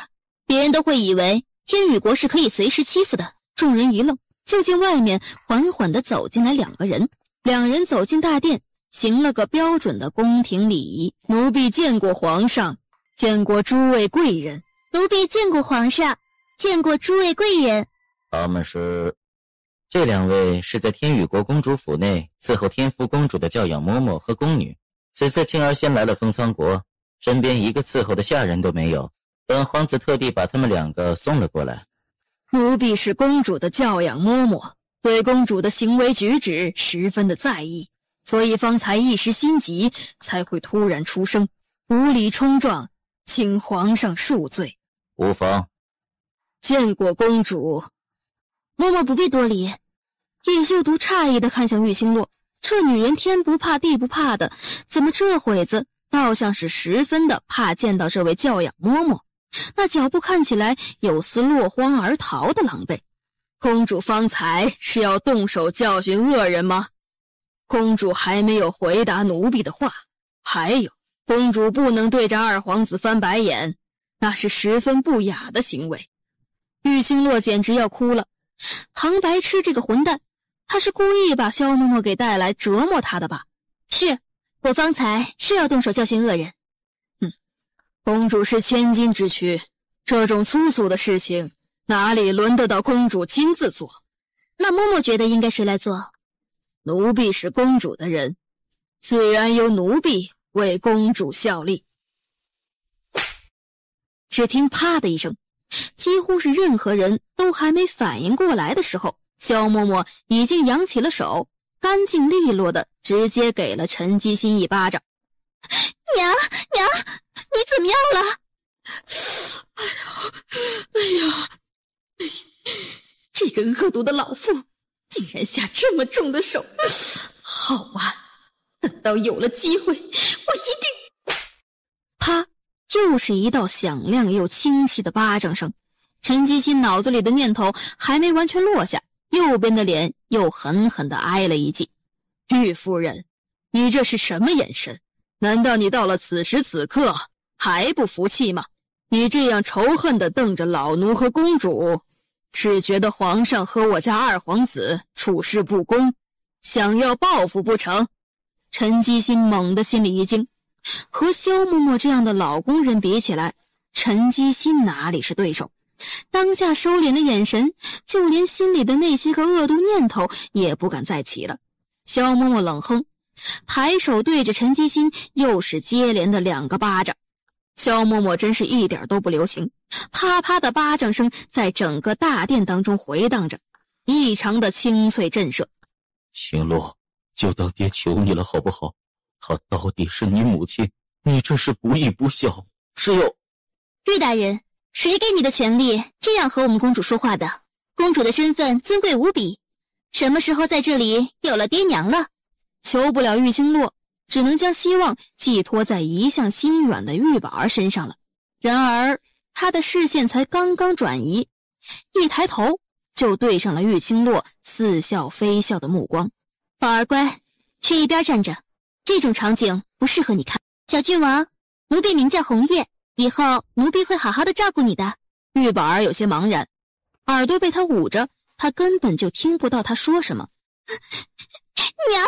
别人都会以为天宇国是可以随时欺负的。众人一愣，就见外面缓缓地走进来2个人。2人走进大殿，行了个标准的宫廷礼仪。奴婢见过皇上，见过诸位贵人。奴婢见过皇上，见过诸位贵人。他们是？这2位是在天宇国公主府内伺候天福公主的教养嬷嬷和宫女。此次青儿先来了封苍国，身边一个伺候的下人都没有，本皇子特地把他们2个送了过来。奴婢是公主的教养嬷嬷，对公主的行为举止十分的在意，所以方才一时心急，才会突然出声，无理冲撞，请皇上恕罪。无妨。见过公主。嬷嬷不必多礼。叶修独诧异地看向玉清洛，这女人天不怕地不怕的，怎么这会子倒像是十分的怕见到这位教养嬷嬷，那脚步看起来有丝落荒而逃的狼狈。公主方才是要动手教训恶人吗？公主还没有回答奴婢的话。还有，公主不能对着二皇子翻白眼，那是十分不雅的行为。玉清洛简直要哭了。唐白痴这个混蛋，他是故意把萧嬷嬷给带来折磨他的吧？是，我方才是要动手教训恶人。公主是千金之躯，这种粗俗的事情哪里轮得到公主亲自做？那嬷嬷觉得应该谁来做？奴婢是公主的人，自然由奴婢为公主效力。只听啪的一声，几乎是任何人都还没反应过来的时候，萧嬷嬷已经扬起了手，干净利落的直接给了陈姬心一巴掌。娘，你怎么样了？哎呀，这个恶毒的老妇竟然下这么重的手！好啊，等到有了机会，我一定……啪！又是一道响亮又清晰的巴掌声。陈姬心脑子里的念头还没完全落下，右边的脸又狠狠地挨了一记。玉夫人，你这是什么眼神？难道你到了此时此刻还不服气吗？你这样仇恨地瞪着老奴和公主，只觉得皇上和我家二皇子处事不公，想要报复不成？陈姬心猛地心里一惊，和萧嬷嬷这样的老工人比起来，陈姬心哪里是对手？当下收敛了眼神，就连心里的那些个恶毒念头也不敢再起了。萧嬷嬷冷哼，抬手对着陈姬心又是接连的2个巴掌。萧嬷嬷真是一点都不留情，啪啪的巴掌声在整个大殿当中回荡着，异常的清脆震慑。青洛，就当爹求你了好不好？她到底是你母亲，你这是不义不孝，是有……玉大人，谁给你的权利这样和我们公主说话的？公主的身份尊贵无比，什么时候在这里有了爹娘了？求不了玉清洛，只能将希望寄托在一向心软的玉宝儿身上了。然而他的视线才刚刚转移，一抬头就对上了玉清洛似笑非笑的目光。宝儿乖，去一边站着，这种场景不适合你看。小郡王，奴婢名叫红叶，以后奴婢会好好的照顾你的。玉宝儿有些茫然，耳朵被他捂着，他根本就听不到他说什么。娘！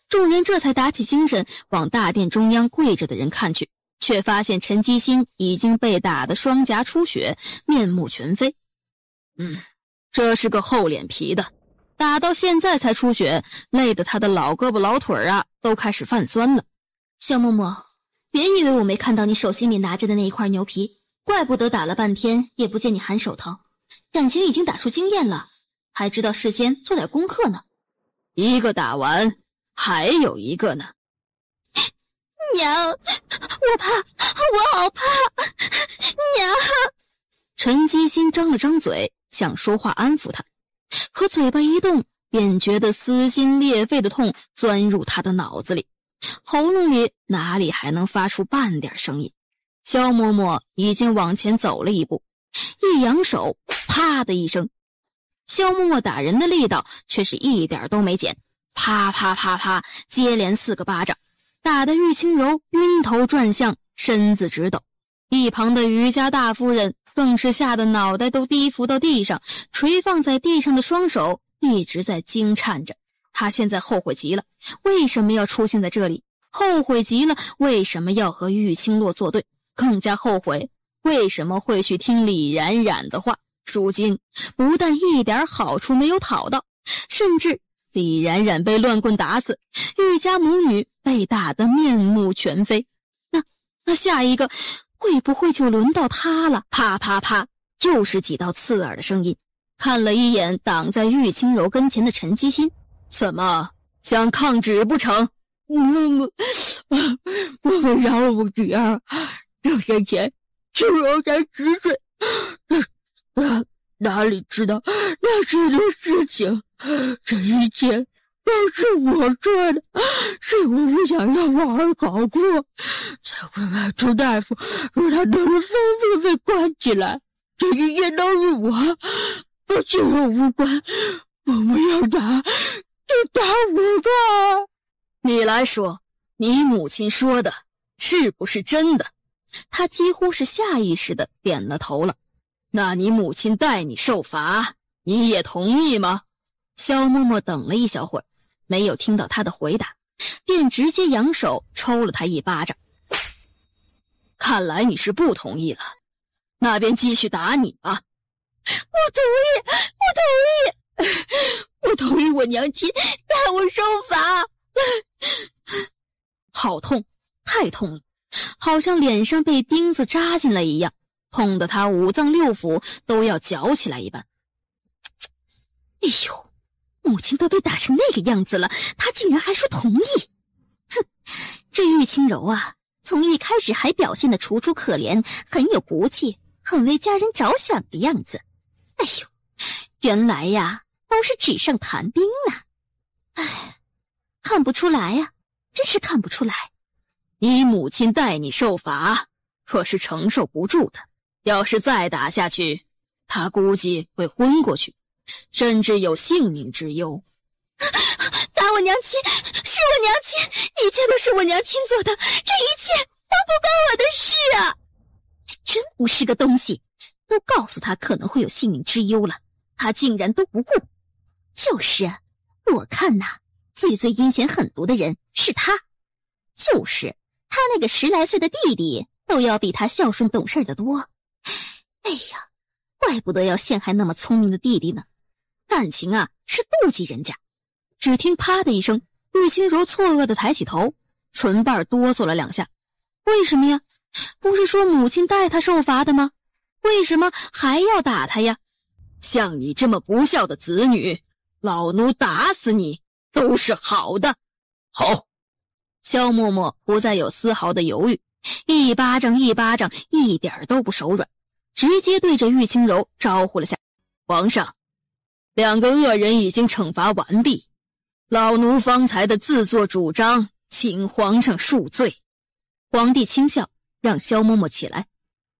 众人这才打起精神，往大殿中央跪着的人看去，却发现陈姬心已经被打得双颊出血，面目全非。这是个厚脸皮的，打到现在才出血，累得他的老胳膊老腿啊都开始泛酸了。小嬷嬷，别以为我没看到你手心里拿着的那一块牛皮，怪不得打了半天也不见你喊手疼，感情已经打出经验了，还知道事先做点功课呢。一个打完，还有一个呢。娘，我怕，我好怕，娘。陈姬心张了张嘴，想说话安抚他，可嘴巴一动，便觉得撕心裂肺的痛钻入他的脑子里，喉咙里哪里还能发出半点声音。萧嬷嬷已经往前走了一步，一扬手，啪的一声，萧嬷嬷打人的力道却是一点都没减，啪啪啪啪，接连4个巴掌，打得玉清柔晕头转向，身子直抖。一旁的余家大夫人更是吓得脑袋都低伏到地上，垂放在地上的双手一直在惊颤着。他现在后悔极了，为什么要出现在这里？后悔极了，为什么要和玉清洛作对？更加后悔，为什么会去听李冉冉的话？如今不但一点好处没有讨到，甚至李冉冉被乱棍打死，玉家母女被打得面目全非。那下一个会不会就轮到他了？啪啪啪，又是几道刺耳的声音。看了一眼挡在玉清柔跟前的陈基心，怎么想抗旨不成？我们饶了我女儿，6年前清柔才10岁，哪里知道那时的事情，这一切都是我做的，是我不想让我儿搞过，才会让朱大夫说他得了疯病被关起来，这一切都是我，和清柔无关，我们要打就打我吧。你来说，你母亲说的是不是真的？他几乎是下意识的点了头了。那你母亲带你受罚，你也同意吗？萧嬷嬷等了一小会儿，没有听到他的回答，便直接扬手抽了他一巴掌。看来你是不同意了，那便继续打你吧。我同意我娘亲带我受罚。好痛，太痛了，好像脸上被钉子扎进来一样，痛得他五脏六腑都要绞起来一般。哎呦，母亲都被打成那个样子了，他竟然还说同意。哼，这玉清柔啊，从一开始还表现得楚楚可怜，很有骨气，很为家人着想的样子。哎呦，原来呀，都是纸上谈兵啊。哎，看不出来呀，真是看不出来。你母亲带你受罚，可是承受不住的。要是再打下去，她估计会昏过去，甚至有性命之忧。打我娘亲，是我娘亲，一切都是我娘亲做的，这一切都不关我的事啊！真不是个东西，都告诉他可能会有性命之忧了，他竟然都不顾。就是啊，我看呐，最阴险狠毒的人是他，就是他那个10来岁的弟弟都要比他孝顺懂事的多。哎呀，怪不得要陷害那么聪明的弟弟呢，感情啊是妒忌人家。只听啪的一声，玉清柔错愕的抬起头，唇瓣哆嗦了2下。为什么呀？不是说母亲带他受罚的吗？为什么还要打他呀？像你这么不孝的子女，老奴打死你都是好的。好。萧嬷嬷不再有丝毫的犹豫，一巴掌一巴掌，一点都不手软，直接对着玉清柔招呼了下。皇上，2个恶人已经惩罚完毕，老奴方才的自作主张，请皇上恕罪。皇帝轻笑，让萧嬷嬷起来。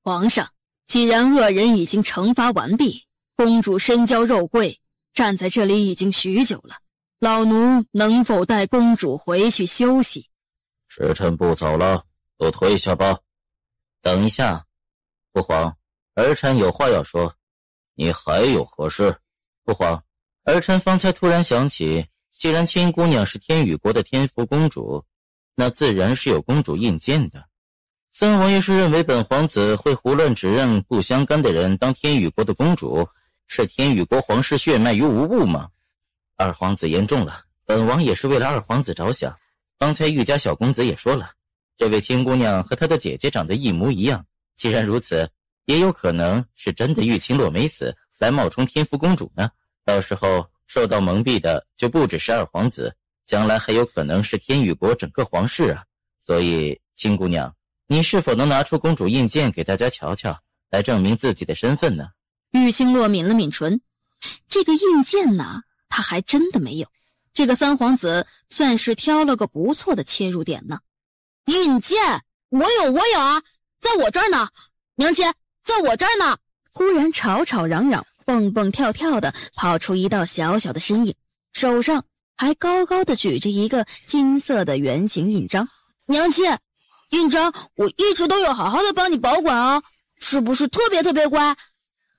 皇上，既然恶人已经惩罚完毕，公主身娇肉贵，站在这里已经许久了，老奴能否带公主回去休息？时辰不早了，都退下吧。等一下，父皇，儿臣有话要说。你还有何事？父皇，儿臣方才突然想起，既然亲姑娘是天宇国的天福公主，那自然是有公主印鉴的。三王爷是认为本皇子会胡乱指认不相干的人当天宇国的公主，是天宇国皇室血脉于无物吗？二皇子言重了，本王也是为了二皇子着想。刚才玉家小公子也说了，这位亲姑娘和她的姐姐长得一模一样，既然如此，也有可能是真的玉清洛没死，来冒充天福公主呢。到时候受到蒙蔽的就不只是二皇子，将来还有可能是天宇国整个皇室啊。所以亲姑娘，你是否能拿出公主印鉴给大家瞧瞧，来证明自己的身份呢？玉清洛抿了抿唇，这个印鉴呢，他还真的没有。这个三皇子算是挑了个不错的切入点呢。印鉴，我有啊，在我这儿呢，娘亲，在我这儿呢。忽然吵吵嚷嚷，蹦蹦跳跳的跑出一道小小的身影，手上还高高的举着一个金色的圆形印章。娘亲，印章我一直都有好好的帮你保管啊，是不是特别特别乖？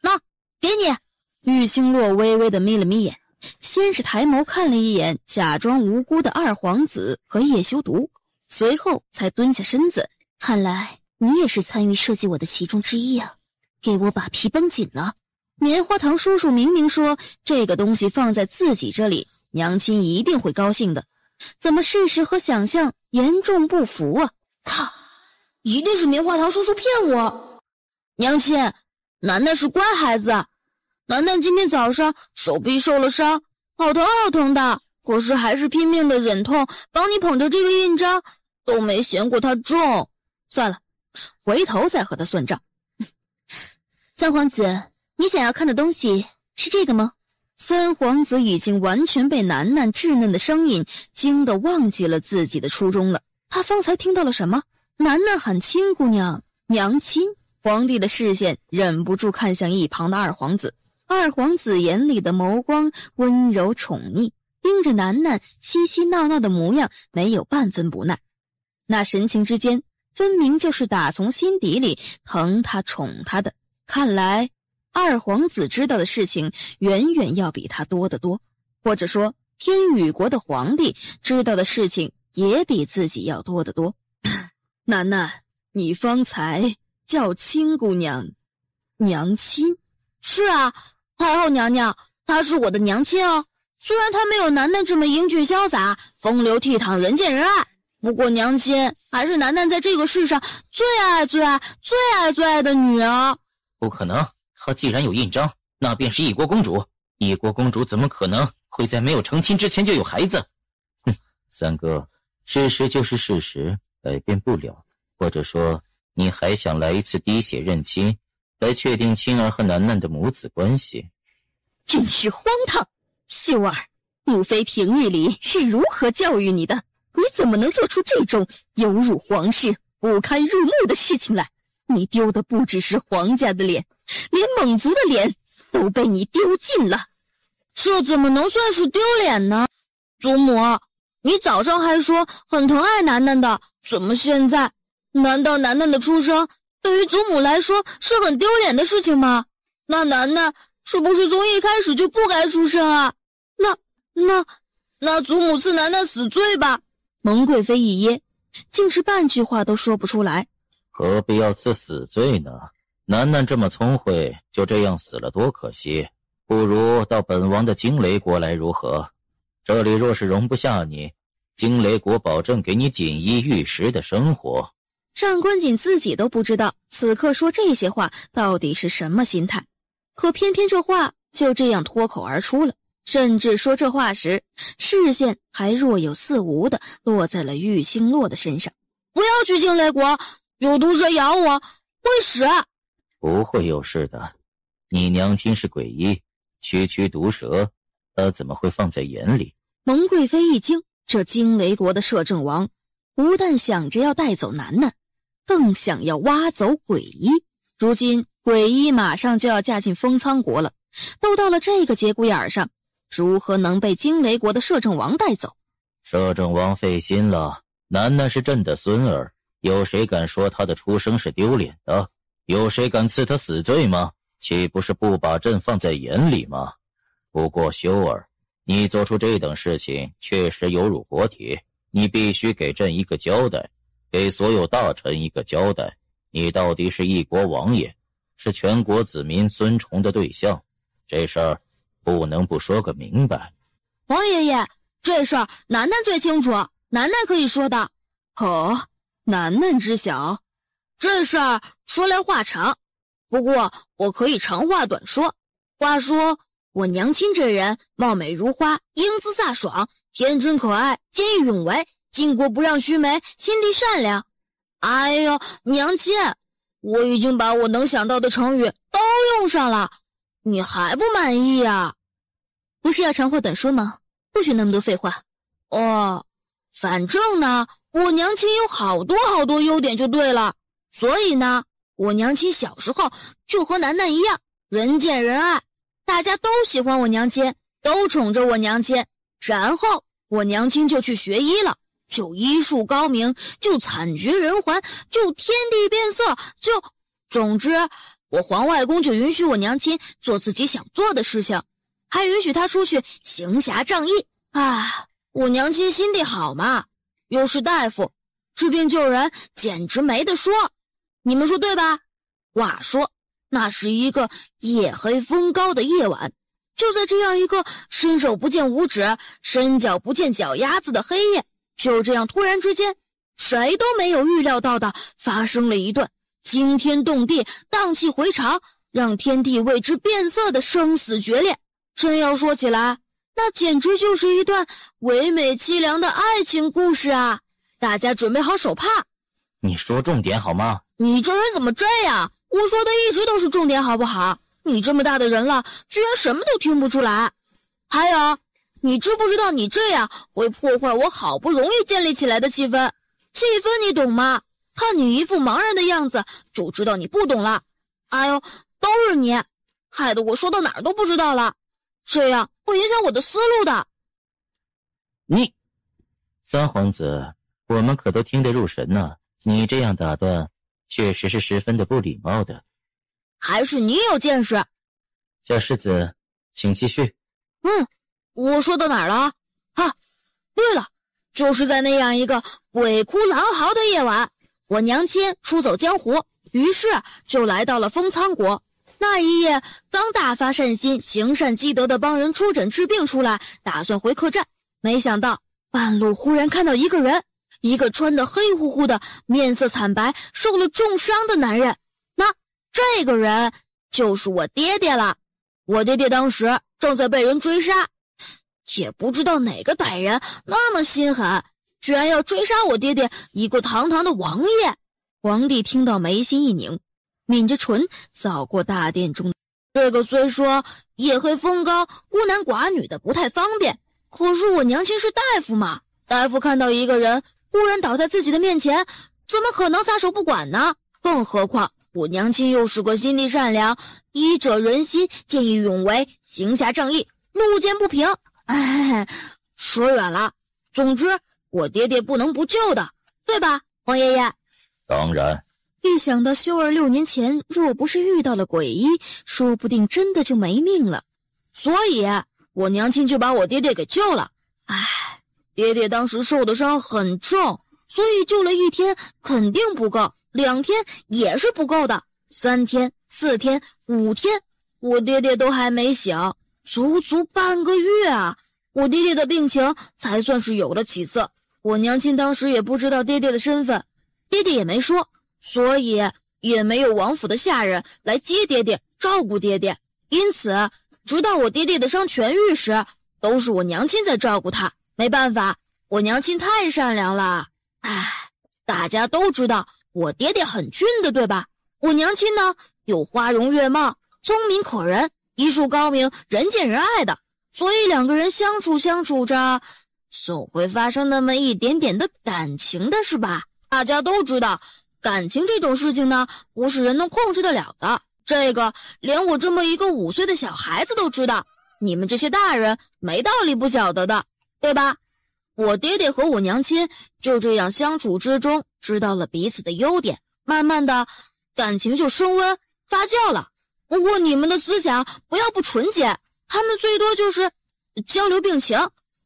那给你。玉清洛微微的眯了眯眼，先是抬眸看了一眼假装无辜的二皇子和叶修毒，随后才蹲下身子。看来你也是参与设计我的其中之一啊，给我把皮绷紧了。棉花糖叔叔明明说这个东西放在自己这里，娘亲一定会高兴的，怎么事实和想象严重不符啊？靠，一定是棉花糖叔叔骗我。娘亲，楠楠是乖孩子，楠楠今天早上手臂受了伤，好疼好疼的，可是还是拼命的忍痛帮你捧着这个印章，都没嫌过它重。算了，回头再和他算账。三皇子，你想要看的东西是这个吗？三皇子已经完全被楠楠稚嫩的声音惊得忘记了自己的初衷了。他方才听到了什么？楠楠喊亲姑娘，娘亲。皇帝的视线忍不住看向一旁的二皇子，二皇子眼里的眸光温柔宠溺，盯着楠楠嬉嬉闹闹的模样，没有半分不耐。那神情之间，分明就是打从心底里疼他宠他的。看来二皇子知道的事情远远要比他多得多，或者说天宇国的皇帝知道的事情也比自己要多得多。楠楠，你方才叫亲姑娘娘亲？是啊，太后娘娘，她是我的娘亲哦。虽然她没有楠楠这么英俊潇洒，风流倜傥，人见人爱，不过娘亲还是楠楠在这个世上最爱最爱最爱最爱的女儿。不可能，她既然有印章，那便是一国公主。一国公主怎么可能会在没有成亲之前就有孩子？哼，三哥，事实就是事实，改变不了。或者说，你还想来一次滴血认亲，来确定青儿和楠楠的母子关系？真是荒唐！秀儿，母妃平日里是如何教育你的？你怎么能做出这种有辱皇室、不堪入目的事情来？你丢的不只是皇家的脸，连蒙族的脸都被你丢尽了。这怎么能算是丢脸呢？祖母，你早上还说很疼爱楠楠的，怎么现在？难道楠楠的出生对于祖母来说是很丢脸的事情吗？那楠楠是不是从一开始就不该出生啊？那祖母赐楠楠死罪吧？蒙贵妃一噎，竟是半句话都说不出来。何必要赐死罪呢？楠楠这么聪慧，就这样死了多可惜。不如到本王的惊雷国来如何？这里若是容不下你，惊雷国保证给你锦衣玉食的生活。上官锦自己都不知道此刻说这些话到底是什么心态，可偏偏这话就这样脱口而出了，甚至说这话时视线还若有似无地落在了玉星洛的身上。不要去惊雷国，有毒蛇咬我会死。不会有事的，你娘亲是鬼医，区区毒蛇她怎么会放在眼里？蒙贵妃一惊，这惊雷国的摄政王不但想着要带走楠楠，更想要挖走鬼医。如今鬼医马上就要嫁进封苍国了，都到了这个节骨眼上，如何能被惊雷国的摄政王带走？摄政王费心了，楠楠是朕的孙儿，有谁敢说他的出生是丢脸的？有谁敢赐他死罪吗？岂不是不把朕放在眼里吗？不过修儿，你做出这等事情确实有辱国体，你必须给朕一个交代，给所有大臣一个交代，你到底是一国王爷，是全国子民尊崇的对象，这事儿不能不说个明白。王爷爷，这事儿楠楠最清楚，楠楠可以说的。楠楠知晓。这事儿说来话长，不过我可以长话短说。话说我娘亲这人貌美如花，英姿飒爽，天真可爱，见义勇为，巾帼不让须眉，心地善良。哎呦，娘亲，我已经把我能想到的成语都用上了，你还不满意啊？不是要长话短说吗？不许那么多废话。反正呢，我娘亲有好多好多优点就对了。所以呢，我娘亲小时候就和楠楠一样，人见人爱，大家都喜欢我娘亲，都宠着我娘亲。然后我娘亲就去学医了，就医术高明，就惨绝人寰，就天地变色，总之，我皇外公就允许我娘亲做自己想做的事情，还允许她出去行侠仗义。我娘亲心地好嘛，又是大夫，治病救人简直没得说。你们说对吧？话说，那是一个夜黑风高的夜晚，就在这样一个伸手不见五指，伸脚不见脚丫子的黑夜，就这样突然之间，谁都没有预料到的发生了一段惊天动地、荡气回肠，让天地为之变色的生死决裂。真要说起来，那简直就是一段唯美凄凉的爱情故事啊！大家准备好手帕。你说重点好吗？你这人怎么这样？我说的一直都是重点好不好？你这么大的人了，居然什么都听不出来。还有，你知不知道你这样会破坏我好不容易建立起来的气氛？气氛你懂吗？看你一副茫然的样子，就知道你不懂了。哎呦，都是你，害得我说到哪儿都不知道了，这样会影响我的思路的。你，三皇子，我们可都听得入神呢。你这样打断，确实是十分的不礼貌的。还是你有见识。小世子，请继续。我说到哪儿了？对了，就是在那样一个鬼哭狼嚎的夜晚，我娘亲出走江湖，于是就来到了封苍国。那一夜，刚大发善心、行善积德的帮人出诊治病出来，打算回客栈，没想到半路忽然看到一个人，一个穿得黑乎乎的、面色惨白、受了重伤的男人。那这个人就是我爹爹了。我爹爹当时正在被人追杀，也不知道哪个歹人那么心狠，居然要追杀我爹爹一个堂堂的王爷。皇帝听到眉心一拧，抿着唇扫过大殿中。这个虽说夜黑风高、孤男寡女的不太方便，可是我娘亲是大夫嘛，大夫看到一个人忽然倒在自己的面前，怎么可能撒手不管呢？更何况我娘亲又是个心地善良、医者仁心、见义勇为、行侠仗义、路见不平。说远了，总之我爹爹不能不救的，对吧，皇爷爷？当然。一想到修儿6年前若不是遇到了鬼医，说不定真的就没命了，所以我娘亲就把我爹爹给救了。爹爹当时受的伤很重，所以救了1天肯定不够，2天也是不够的，3天、4天、5天，我爹爹都还没醒，足足半个月啊！我爹爹的病情才算是有了起色。我娘亲当时也不知道爹爹的身份，爹爹也没说，所以也没有王府的下人来接爹爹、照顾爹爹，因此直到我爹爹的伤痊愈时，都是我娘亲在照顾他。没办法，我娘亲太善良了。大家都知道我爹爹很俊的，对吧？我娘亲呢，又花容月貌，聪明可人，医术高明，人见人爱的，所以2个人相处着，总会发生那么一点点的感情的，是吧？大家都知道，感情这种事情呢，不是人能控制得了的。这个连我这么一个5岁的小孩子都知道，你们这些大人没道理不晓得的，对吧？我爹爹和我娘亲就这样相处之中，知道了彼此的优点，慢慢的感情就升温发酵了。不过你们的思想不要不纯洁，他们最多就是交流病情，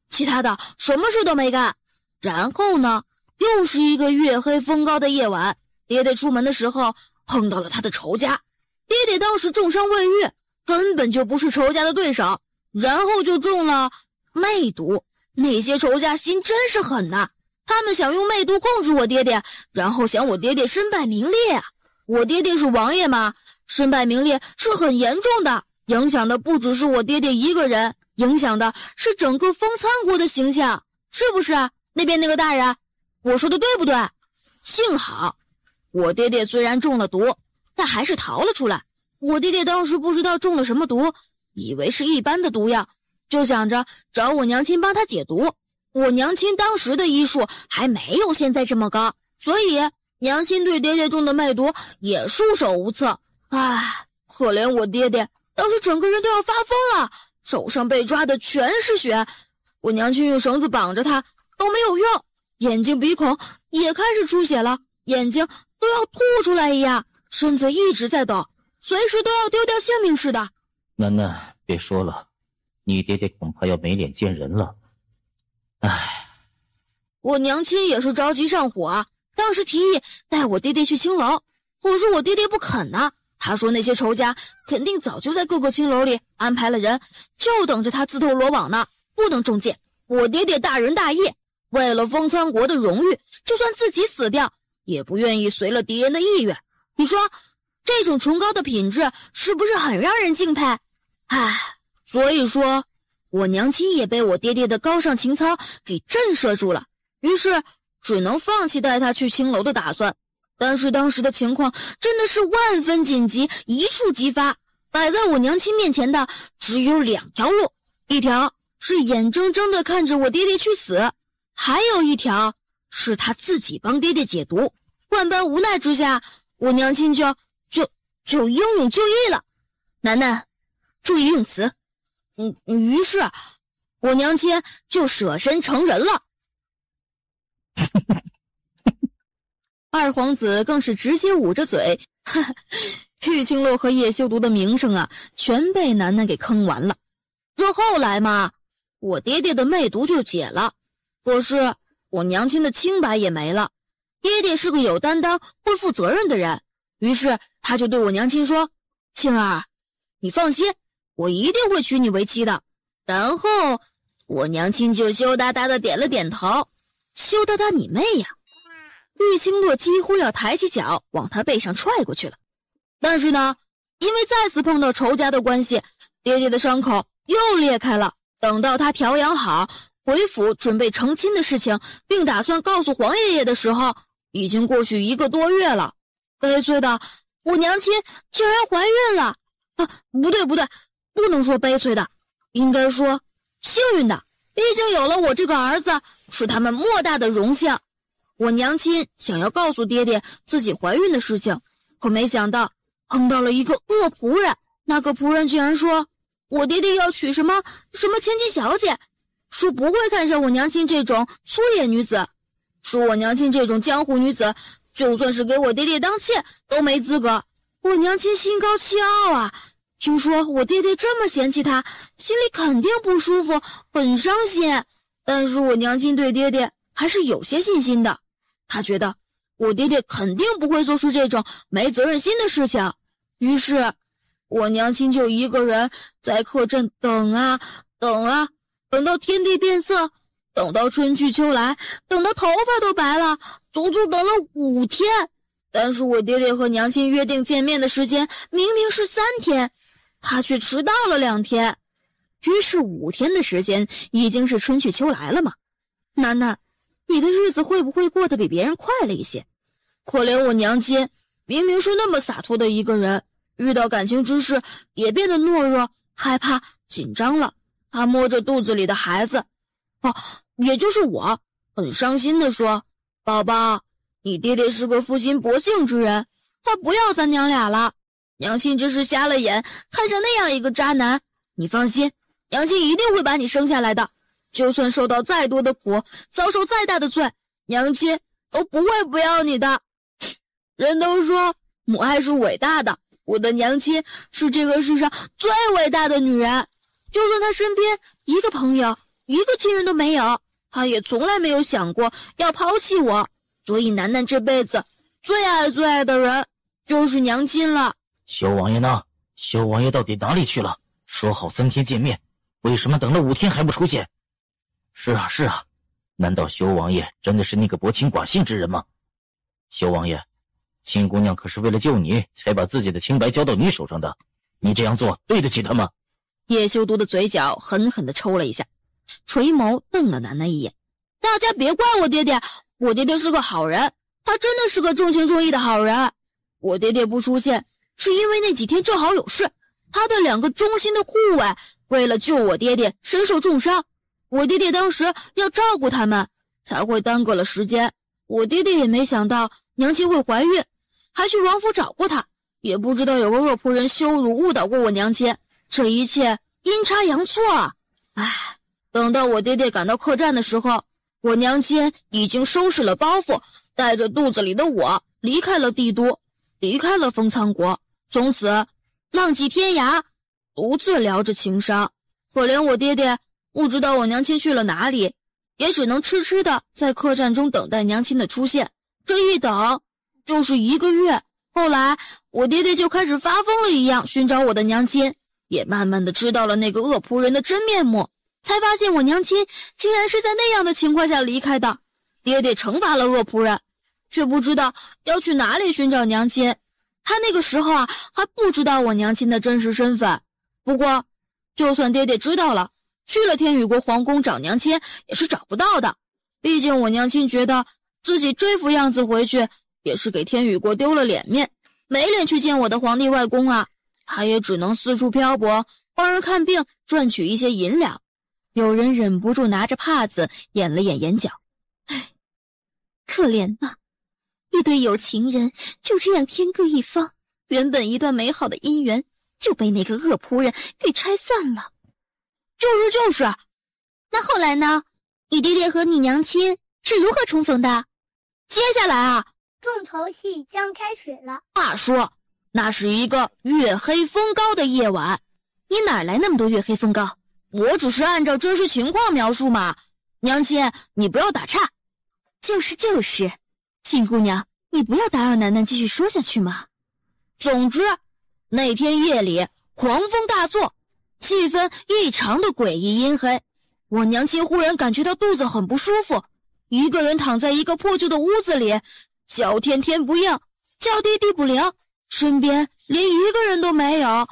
其他的什么事都没干。然后呢，又是一个月黑风高的夜晚，爹爹出门的时候碰到了他的仇家，爹爹当时重伤未愈，根本就不是仇家的对手，然后就中了魅毒。那些仇家心真是狠呐，他们想用魅毒控制我爹爹，然后想我爹爹身败名裂啊！我爹爹是王爷嘛，身败名裂是很严重的，影响的不只是我爹爹一个人，影响的是整个封苍国的形象，是不是？那边那个大人，我说的对不对？幸好我爹爹虽然中了毒，但还是逃了出来。我爹爹当时不知道中了什么毒，以为是一般的毒药，就想着找我娘亲帮他解毒。我娘亲当时的医术还没有现在这么高，所以娘亲对爹爹中的魅毒也束手无策。可怜我爹爹，当时整个人都要发疯了，手上被抓的全是血，我娘亲用绳子绑着他都没有用，眼睛鼻孔也开始出血了，眼睛都要吐出来一样，身子一直在抖，随时都要丢掉性命似的。楠楠，别说了，你爹爹恐怕要没脸见人了。唉，我娘亲也是着急上火，当时提议带我爹爹去青楼，我说我爹爹不肯呢。他说那些仇家肯定早就在各个青楼里安排了人，就等着他自投罗网呢，不能中箭。我爹爹大仁大义，为了封苍国的荣誉，就算自己死掉，也不愿意随了敌人的意愿。你说这种崇高的品质是不是很让人敬佩？唉，所以说我娘亲也被我爹爹的高尚情操给震慑住了，于是只能放弃带他去青楼的打算。但是当时的情况真的是万分紧急，一触即发，摆在我娘亲面前的只有2条路，一条是眼睁睁地看着我爹爹去死，还有一条是他自己帮爹爹解毒。万般无奈之下，我娘亲就英勇就义了。楠楠，注意用词。于是我娘亲就舍身成人了。二皇子更是直接捂着嘴，玉清洛和叶修毒的名声啊，全被楠楠给坑完了。这后来嘛，我爹爹的媚毒就解了，可是我娘亲的清白也没了。爹爹是个有担当、会负责任的人，于是他就对我娘亲说：“庆儿，你放心，我一定会娶你为妻的。”然后我娘亲就羞答答的点了点头。羞答答你妹呀！玉清洛几乎要抬起脚往他背上踹过去了，但是呢，因为再次碰到仇家的关系，爹爹的伤口又裂开了。等到他调养好，回府准备成亲的事情，并打算告诉黄爷爷的时候，已经过去1个多月了。悲催的，我娘亲竟然怀孕了！不对，不能说悲催的，应该说幸运的。毕竟有了我这个儿子，是他们莫大的荣幸。我娘亲想要告诉爹爹自己怀孕的事情，可没想到碰到了一个恶仆人。那个仆人竟然说我爹爹要娶什么千金小姐，说不会看上我娘亲这种粗野女子，说我娘亲这种江湖女子就算是给我爹爹当妾都没资格。我娘亲心高气傲啊，听说我爹爹这么嫌弃她，心里肯定不舒服，很伤心。但是我娘亲对爹爹还是有些信心的，她觉得我爹爹肯定不会做出这种没责任心的事情。于是我娘亲就一个人在客栈等啊，等到天地变色，等到春去秋来，等到头发都白了，足足等了5天。但是我爹爹和娘亲约定见面的时间明明是3天，他却迟到了2天。于是5天的时间已经是春去秋来了嘛。楠楠，你的日子会不会过得比别人快了一些？可怜我娘亲，明明是那么洒脱的一个人，遇到感情之事也变得懦弱、害怕、紧张了。她摸着肚子里的孩子，也就是我，很伤心地说：“宝宝，你爹爹是个负心薄幸之人，他不要咱娘俩了。娘亲这是瞎了眼，看上那样一个渣男。你放心，娘亲一定会把你生下来的，就算受到再多的苦，遭受再大的罪，娘亲都不会不要你的。人都说母爱是伟大的，我的娘亲是这个世上最伟大的女人。就算她身边一个朋友、一个亲人都没有，她也从来没有想过要抛弃我。所以楠楠这辈子最爱的人就是娘亲了。”修王爷呢？修王爷到底哪里去了？说好3天见面，为什么等了5天还不出现？是啊，难道修王爷真的是那个薄情寡信之人吗？修王爷，亲姑娘可是为了救你才把自己的清白交到你手上的，你这样做对得起她吗？叶修毒的嘴角狠狠地抽了一下，垂眸瞪了楠楠一眼。大家别怪我爹爹，我爹爹是个好人，他真的是个重情重义的好人。我爹爹不出现是因为那几天正好有事，他的2个忠心的护卫为了救我爹爹身受重伤，我爹爹当时要照顾他们，才会耽搁了时间。我爹爹也没想到娘亲会怀孕，还去王府找过她，也不知道有个恶仆人羞辱误导过我娘亲，这一切阴差阳错啊！等到我爹爹赶到客栈的时候，我娘亲已经收拾了包袱，带着肚子里的我离开了帝都。离开了封仓国，从此浪迹天涯，独自聊着情伤。可怜我爹爹不知道我娘亲去了哪里，也只能痴痴的在客栈中等待娘亲的出现。这一等就是1个月。后来我爹爹就开始发疯了一样寻找我的娘亲，也慢慢的知道了那个恶仆人的真面目，才发现我娘亲竟然是在那样的情况下离开的。爹爹惩罚了恶仆人，却不知道要去哪里寻找娘亲。他那个时候还不知道我娘亲的真实身份。不过就算爹爹知道了，去了天宇国皇宫找娘亲也是找不到的。毕竟我娘亲觉得自己这副样子回去也是给天宇国丢了脸面，没脸去见我的皇帝外公啊。他也只能四处漂泊，帮人看病，赚取一些银两。有人忍不住拿着帕子掩了掩眼角，唉，可怜呐，一对有情人就这样天各一方，原本一段美好的姻缘就被那个恶仆人给拆散了。就是，那后来呢？你爹爹和你娘亲是如何重逢的？接下来重头戏将开始了。话说那是一个月黑风高的夜晚。你哪来那么多月黑风高？我只是按照真实情况描述嘛，娘亲你不要打岔。就是，亲姑娘，你不要打扰楠楠继续说下去嘛。总之那天夜里狂风大作，气氛异常的诡异阴黑。我娘亲忽然感觉到肚子很不舒服，一个人躺在一个破旧的屋子里，叫天天不应，叫地地不灵，身边连一个人都没有，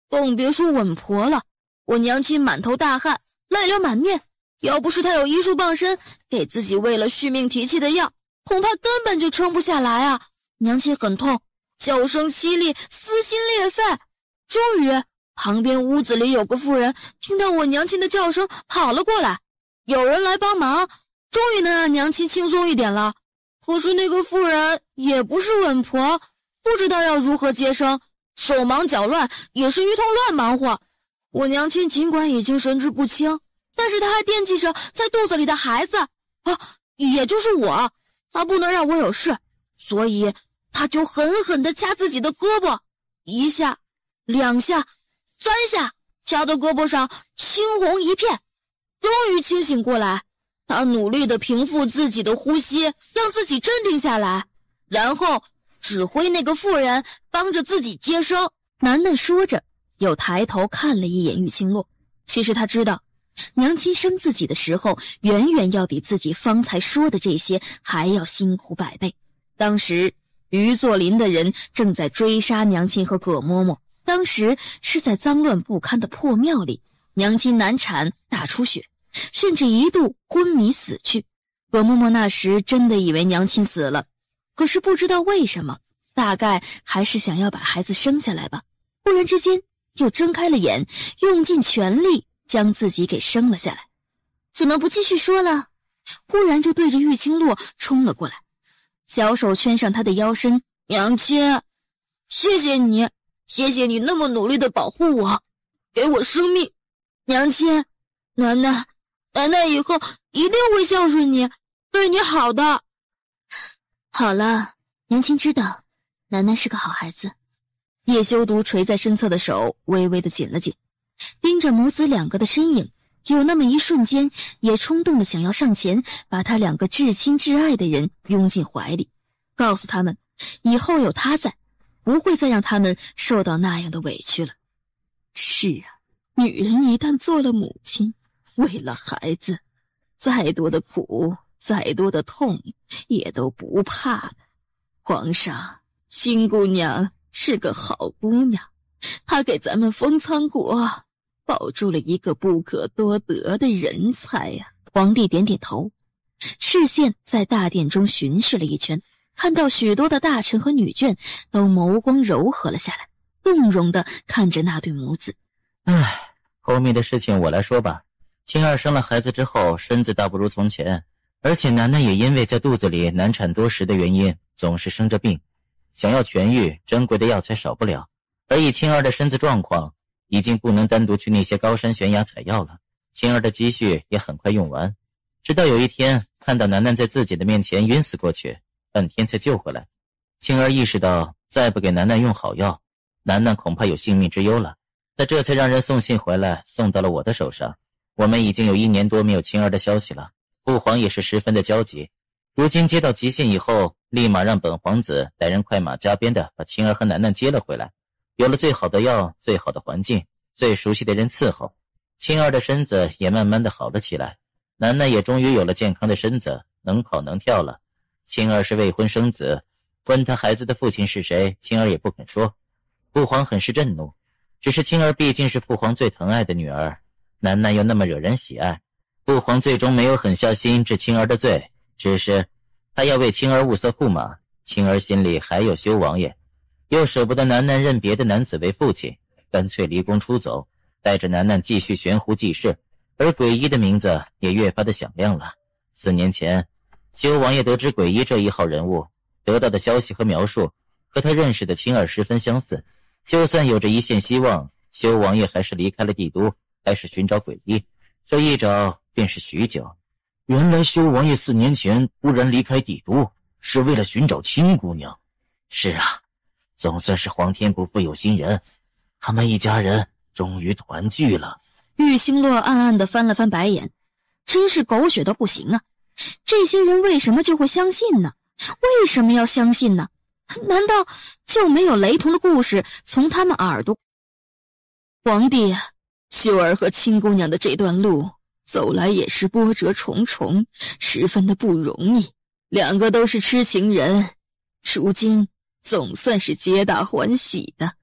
更别说稳婆了。我娘亲满头大汗，泪流满面，要不是她有医术傍身，给自己喂了续命提气的药，恐怕根本就撑不下来啊。娘亲很痛，叫声凄厉，撕心裂肺。终于旁边屋子里有个妇人听到我娘亲的叫声跑了过来，有人来帮忙，终于能让娘亲轻松一点了。可是那个妇人也不是稳婆，不知道要如何接生，手忙脚乱，也是一通乱忙活。我娘亲尽管已经神志不清，但是她还惦记着在肚子里的孩子也就是我，她不能让我有事，所以她就狠狠地掐自己的胳膊，1下2下3下，掐到胳膊上青红一片。终于清醒过来，她努力地平复自己的呼吸，让自己镇定下来，然后指挥那个妇人帮着自己接生。楠楠说着又抬头看了一眼玉清洛，其实他知道娘亲生自己的时候远远要比自己方才说的这些还要辛苦100倍。当时于作林的人正在追杀娘亲和葛嬷嬷，当时是在脏乱不堪的破庙里，娘亲难产大出血，甚至一度昏迷死去。葛嬷嬷那时真的以为娘亲死了，可是不知道为什么，大概还是想要把孩子生下来吧，忽然之间又睁开了眼，用尽全力将自己给生了下来。怎么不继续说了？忽然就对着玉清洛冲了过来，小手圈上他的腰身。娘亲，谢谢你，谢谢你那么努力的保护我，给我生命。娘亲，楠楠以后一定会孝顺你，对你好的。好了，娘亲知道楠楠是个好孩子。叶修独垂在身侧的手微微的紧了紧，盯着母子2个的身影，有那么一瞬间也冲动的想要上前把他2个至亲至爱的人拥进怀里，告诉他们以后有他在，不会再让他们受到那样的委屈了。是啊，女人一旦做了母亲，为了孩子，再多的苦，再多的痛也都不怕的。皇上，新姑娘是个好姑娘，她给咱们封仓国保住了一个不可多得的人才呀。皇帝点点头，视线在大殿中巡视了一圈，看到许多的大臣和女眷都眸光柔和了下来，动容地看着那对母子。后面的事情我来说吧。青儿生了孩子之后，身子大不如从前，而且楠楠也因为在肚子里难产多时的原因，总是生着病，想要痊愈，珍贵的药材少不了。而以青儿的身子状况，已经不能单独去那些高山悬崖采药了，青儿的积蓄也很快用完。直到有一天看到楠楠在自己的面前晕死过去，半天才救回来，青儿意识到再不给楠楠用好药，楠楠恐怕有性命之忧了。他这才让人送信回来，送到了我的手上。我们已经有1年多没有青儿的消息了，父皇也是十分的焦急。如今接到急信以后，立马让本皇子带人快马加鞭的把青儿和楠楠接了回来。有了最好的药，最好的环境，最熟悉的人伺候，青儿的身子也慢慢的好了起来。楠楠也终于有了健康的身子，能跑能跳了。青儿是未婚生子，问他孩子的父亲是谁，青儿也不肯说。父皇很是震怒，只是青儿毕竟是父皇最疼爱的女儿，楠楠又那么惹人喜爱，父皇最终没有狠下心治青儿的罪，只是他要为青儿物色驸马。青儿心里还有修王爷，又舍不得楠楠认别的男子为父亲，干脆离宫出走，带着楠楠继续悬壶济世。而鬼医的名字也越发的响亮了。4年前，修王爷得知鬼医这一号人物，得到的消息和描述和他认识的青儿十分相似，就算有着一线希望，修王爷还是离开了帝都，开始寻找鬼医。这一找便是许久。原来修王爷4年前突然离开帝都，是为了寻找青姑娘。是啊，总算是皇天不负有心人，他们一家人终于团聚了。玉星洛暗暗地翻了翻白眼，真是狗血到不行啊！这些人为什么就会相信呢？为什么要相信呢？难道就没有雷同的故事从他们耳朵？皇帝啊，秀儿和青姑娘的这段路走来也是波折重重，十分的不容易。2个都是痴情人，如今总算是皆大欢喜的。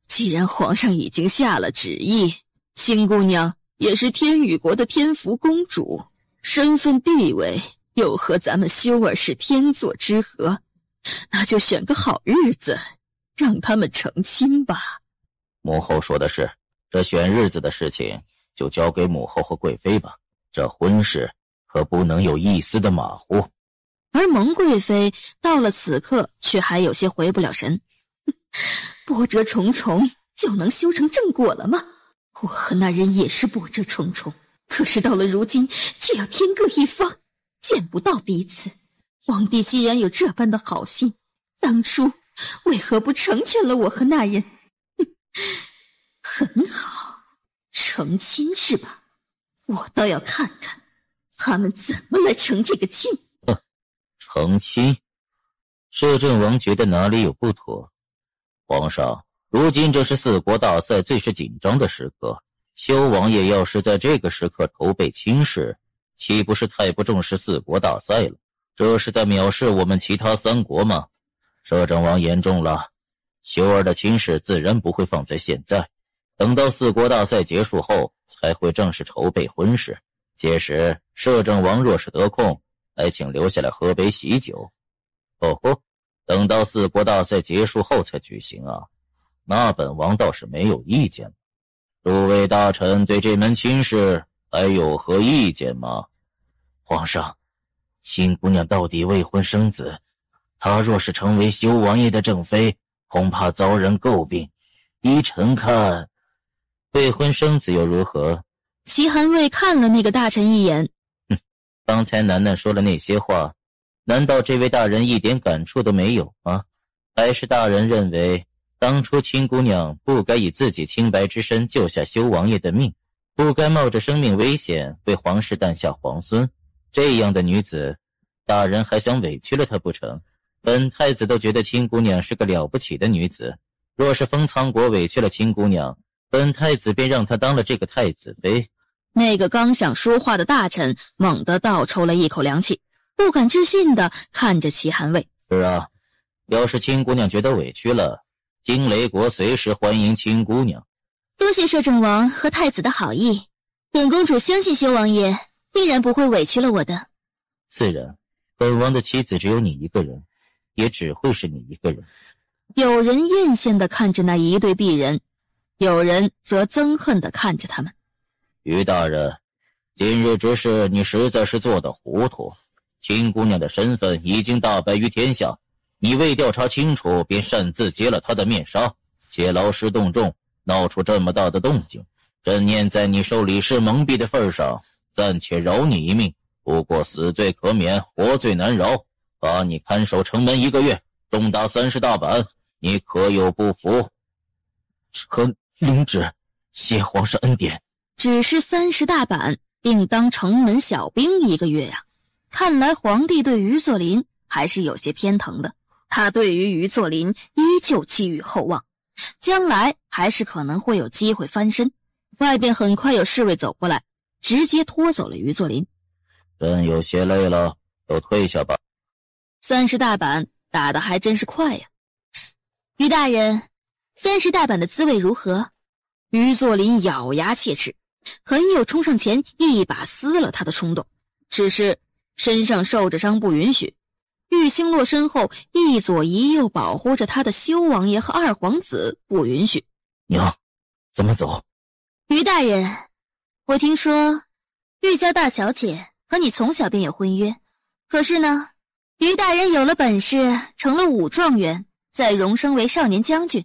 既然皇上已经下了旨意，青姑娘也是天宇国的天福公主，身份地位又和咱们修儿是天作之合，那就选个好日子，让他们成亲吧。母后说的是，这选日子的事情就交给母后和贵妃吧，这婚事可不能有一丝的马虎。而蒙贵妃到了此刻却还有些回不了神。波折重重就能修成正果了吗？我和那人也是波折重重，可是到了如今却要天各一方，见不到彼此。皇帝既然有这般的好心，当初为何不成全了我和那人？很好，成亲是吧？我倒要看看他们怎么来成这个亲。成亲？摄政王觉得哪里有不妥。皇上，如今这是4国大赛最是紧张的时刻，修王爷要是在这个时刻筹备亲事，岂不是太不重视4国大赛了？这是在藐视我们其他3国吗？摄政王言重了，修儿的亲事自然不会放在现在，等到4国大赛结束后才会正式筹备婚事。届时摄政王若是得空，还请留下来喝杯喜酒。哦吼，等到4国大赛结束后才举行啊，那本王倒是没有意见。诸位大臣对这门亲事还有何意见吗？皇上，青姑娘到底未婚生子，她若是成为修王爷的正妃，恐怕遭人诟病。依臣看，未婚生子又如何？齐寒卫看了那个大臣一眼，刚才楠楠说了那些话，难道这位大人一点感触都没有吗？还是大人认为当初青姑娘不该以自己清白之身救下修王爷的命，不该冒着生命危险为皇室诞下皇孙？这样的女子，大人还想委屈了她不成？本太子都觉得青姑娘是个了不起的女子，若是封苍国委屈了青姑娘，本太子便让她当了这个太子妃。那个刚想说话的大臣猛地倒抽了一口凉气，不敢置信地看着齐寒卫。是啊，要是青姑娘觉得委屈了，惊雷国随时欢迎青姑娘。多谢摄政王和太子的好意，本公主相信修王爷定然不会委屈了我的。自然，本王的妻子只有你一个人，也只会是你一个人。有人艳羡地看着那一对璧人，有人则憎恨地看着他们。于大人，今日之事你实在是做得糊涂。青姑娘的身份已经大白于天下，你未调查清楚便擅自揭了她的面纱，且劳师动众，闹出这么大的动静。朕念在你受李氏蒙蔽的份上，暂且饶你一命，不过死罪可免，活罪难饶，把你看守城门1个月，重打30大板，你可有不服？臣领旨，谢皇上恩典。只是30大板，并当城门小兵1个月呀。看来皇帝对于作霖还是有些偏疼的，他对于于作霖依旧寄予厚望，将来还是可能会有机会翻身。外边很快有侍卫走过来，直接拖走了于作霖。朕有些累了，都退下吧。30大板打得还真是快呀。于大人，30大板的滋味如何？于作霖咬牙切齿，很有冲上前一把撕了他的冲动，只是身上受着伤不允许。玉清洛身后一左一右保护着他的修王爷和二皇子不允许。娘，怎么走？于大人，我听说玉家大小姐和你从小便有婚约，可是呢，于大人有了本事，成了武状元，再荣升为少年将军，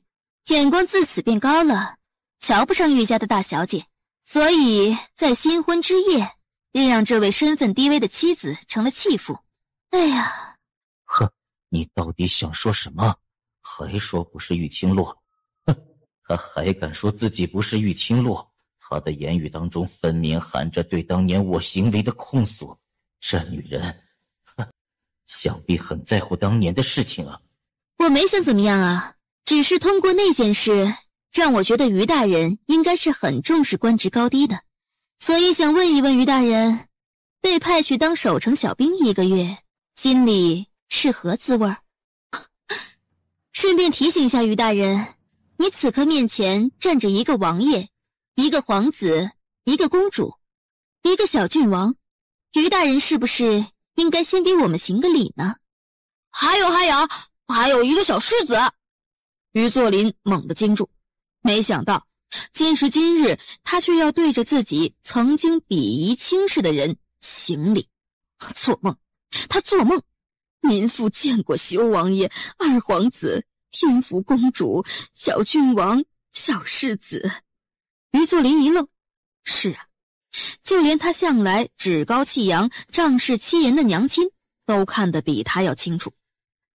眼光自此便高了，瞧不上玉家的大小姐，所以在新婚之夜便让这位身份低微的妻子成了弃妇。哎呀，哼，你到底想说什么？还说不是玉清洛？哼，他还敢说自己不是玉清洛？他的言语当中分明含着对当年我行为的控诉。这女人，哼，想必很在乎当年的事情啊。我没想怎么样啊，只是通过那件事，让我觉得于大人应该是很重视官职高低的，所以想问一问于大人，被派去当守城小兵1个月，心里是何滋味？顺便提醒一下于大人，你此刻面前站着一个王爷，一个皇子，一个公主，一个小郡王，于大人是不是应该先给我们行个礼呢？还有一个小世子。于作霖猛地惊住，没想到今时今日他却要对着自己曾经鄙夷轻视的人行礼。做梦，他做梦。民妇见过修王爷、二皇子、天福公主、小郡王、小世子。于作霖一愣，是啊，就连他向来趾高气扬、仗势欺人的娘亲都看得比他要清楚，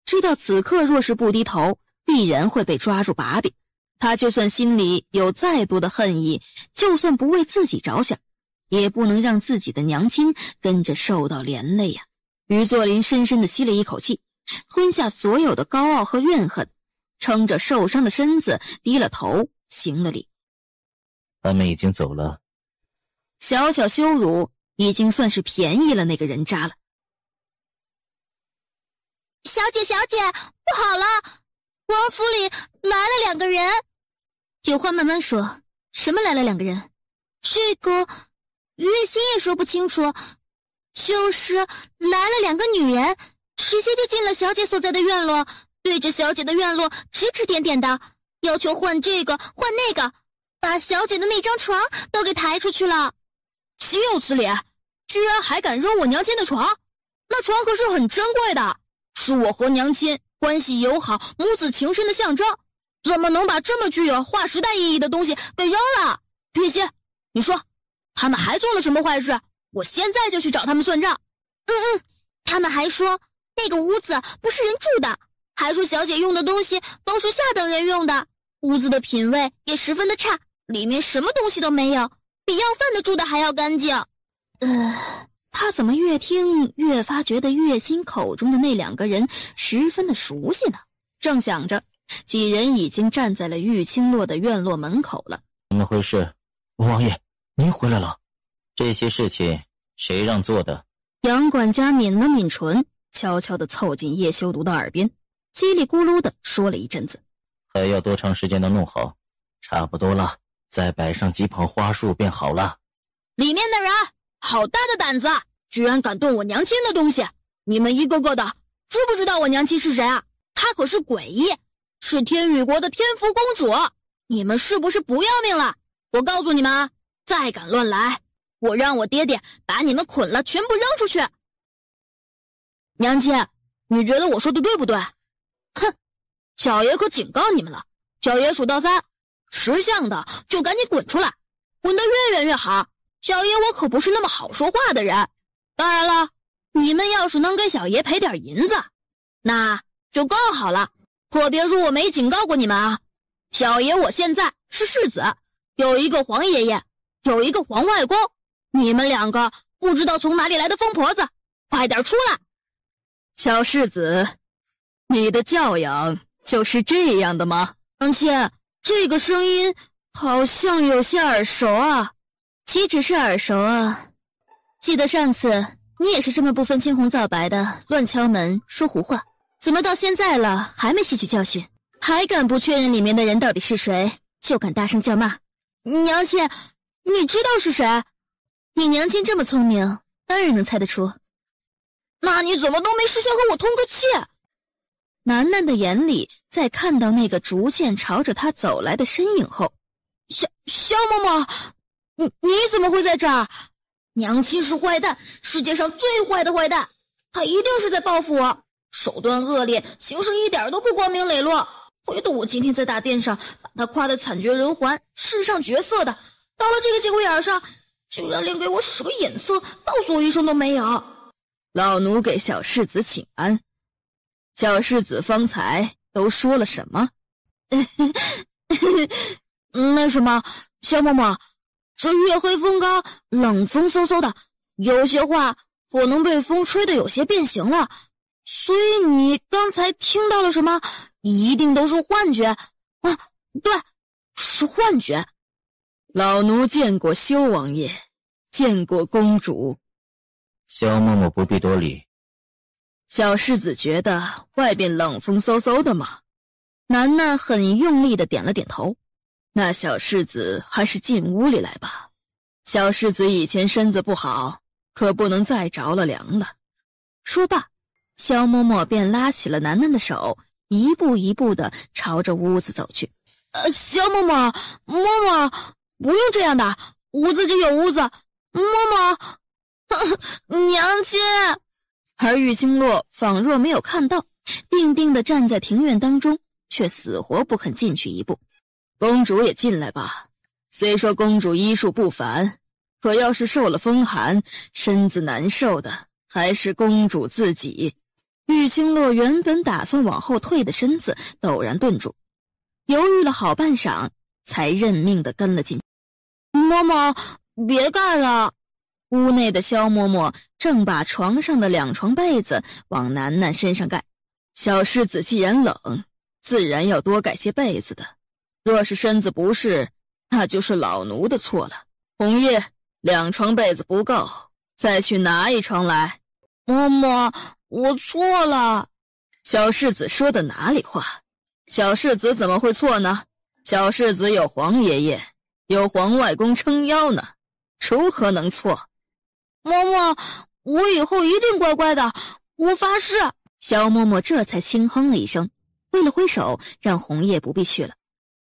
知道此刻若是不低头，必然会被抓住把柄。他就算心里有再多的恨意，就算不为自己着想，也不能让自己的娘亲跟着受到连累呀。于作霖深深地吸了一口气，吞下所有的高傲和怨恨，撑着受伤的身子低了头行了礼。他们已经走了。小小羞辱已经算是便宜了那个人渣了。小姐，不好了，王府里来了2个人。有话慢慢说，什么来了2个人？这个月心也说不清楚，就是来了2个女人，直接就进了小姐所在的院落，对着小姐的院落指指点点的，要求换这个换那个，把小姐的那张床都给抬出去了。岂有此理！居然还敢扔我娘亲的床？那床可是很珍贵的，是我和娘亲关系友好、母子情深的象征，怎么能把这么具有划时代意义的东西给扔了？月心，你说他们还做了什么坏事？我现在就去找他们算账。他们还说那个屋子不是人住的，还说小姐用的东西都是下等人用的，屋子的品味也十分的差，里面什么东西都没有，比要饭的住的还要干净。他怎么越听越发觉得月心口中的那2个人十分的熟悉呢？正想着，几人已经站在了玉清洛的院落门口了。怎么回事？王爷，您回来了。这些事情谁让做的？杨管家抿了抿唇，悄悄地凑近叶修读的耳边，叽里咕噜地说了一阵子。还要多长时间能弄好？差不多了，再摆上几捧花束便好了。里面的人好大的胆子，居然敢动我娘亲的东西！你们一个个的知不知道我娘亲是谁啊？她可是鬼医，是天宇国的天福公主。你们是不是不要命了？我告诉你们啊，再敢乱来，我让我爹爹把你们捆了，全部扔出去。娘亲，你觉得我说的对不对？哼，小爷可警告你们了，小爷数到3，识相的就赶紧滚出来，滚得越远越好。小爷我可不是那么好说话的人。当然了，你们要是能给小爷赔点银子，那就更好了。可别说我没警告过你们啊！小爷我现在是世子，有一个皇爷爷，有一个皇外公，你们两个不知道从哪里来的疯婆子，快点出来！小世子，你的教养就是这样的吗？娘亲，这个声音好像有些耳熟啊。岂止是耳熟啊，记得上次你也是这么不分青红皂白的乱敲门说胡话，怎么到现在了还没吸取教训，还敢不确认里面的人到底是谁，就敢大声叫骂？娘亲，你知道是谁？你娘亲这么聪明，当然能猜得出。那你怎么都没事先和我通个气？楠楠的眼里在看到那个逐渐朝着他走来的身影后，萧嬷嬷，你怎么会在这儿？娘亲是坏蛋，世界上最坏的坏蛋，她一定是在报复我，手段恶劣，行事一点都不光明磊落。唯独我今天在大殿上把她夸得惨绝人寰，世上绝色的，到了这个节骨眼上，居然连给我使个眼色，告诉我一声都没有。老奴给小世子请安。小世子方才都说了什么？那什么，萧嬷嬷，这月黑风高，冷风嗖嗖的，有些话可能被风吹得有些变形了，所以你刚才听到了什么，一定都是幻觉啊！对，是幻觉。老奴见过萧王爷，见过公主。萧嬷嬷不必多礼。小世子觉得外边冷风嗖嗖的吗？楠楠很用力地点了点头。那小世子还是进屋里来吧。小世子以前身子不好，可不能再着了凉了。说罢，萧嬷嬷便拉起了楠楠的手，一步一步地朝着屋子走去。萧嬷嬷，嬷嬷，不用这样的，我自己有屋子。嬷嬷，娘亲。而玉清洛仿若没有看到，定定地站在庭院当中，却死活不肯进去一步。公主也进来吧。虽说公主医术不凡，可要是受了风寒，身子难受的还是公主自己。玉清洛原本打算往后退的身子陡然顿住，犹豫了好半晌，才认命地跟了进去。嬷嬷，别盖了。屋内的萧嬷嬷正把床上的2床被子往楠楠身上盖。小世子既然冷，自然要多盖些被子的。若是身子不适，那就是老奴的错了。红叶，2床被子不够，再去拿1床来。嬷嬷，我错了。小世子说的哪里话？小世子怎么会错呢？小世子有皇爷爷，有皇外公撑腰呢，如何能错？嬷嬷，我以后一定乖乖的，我发誓。萧嬷嬷这才轻哼了一声，挥了挥手，让红叶不必去了，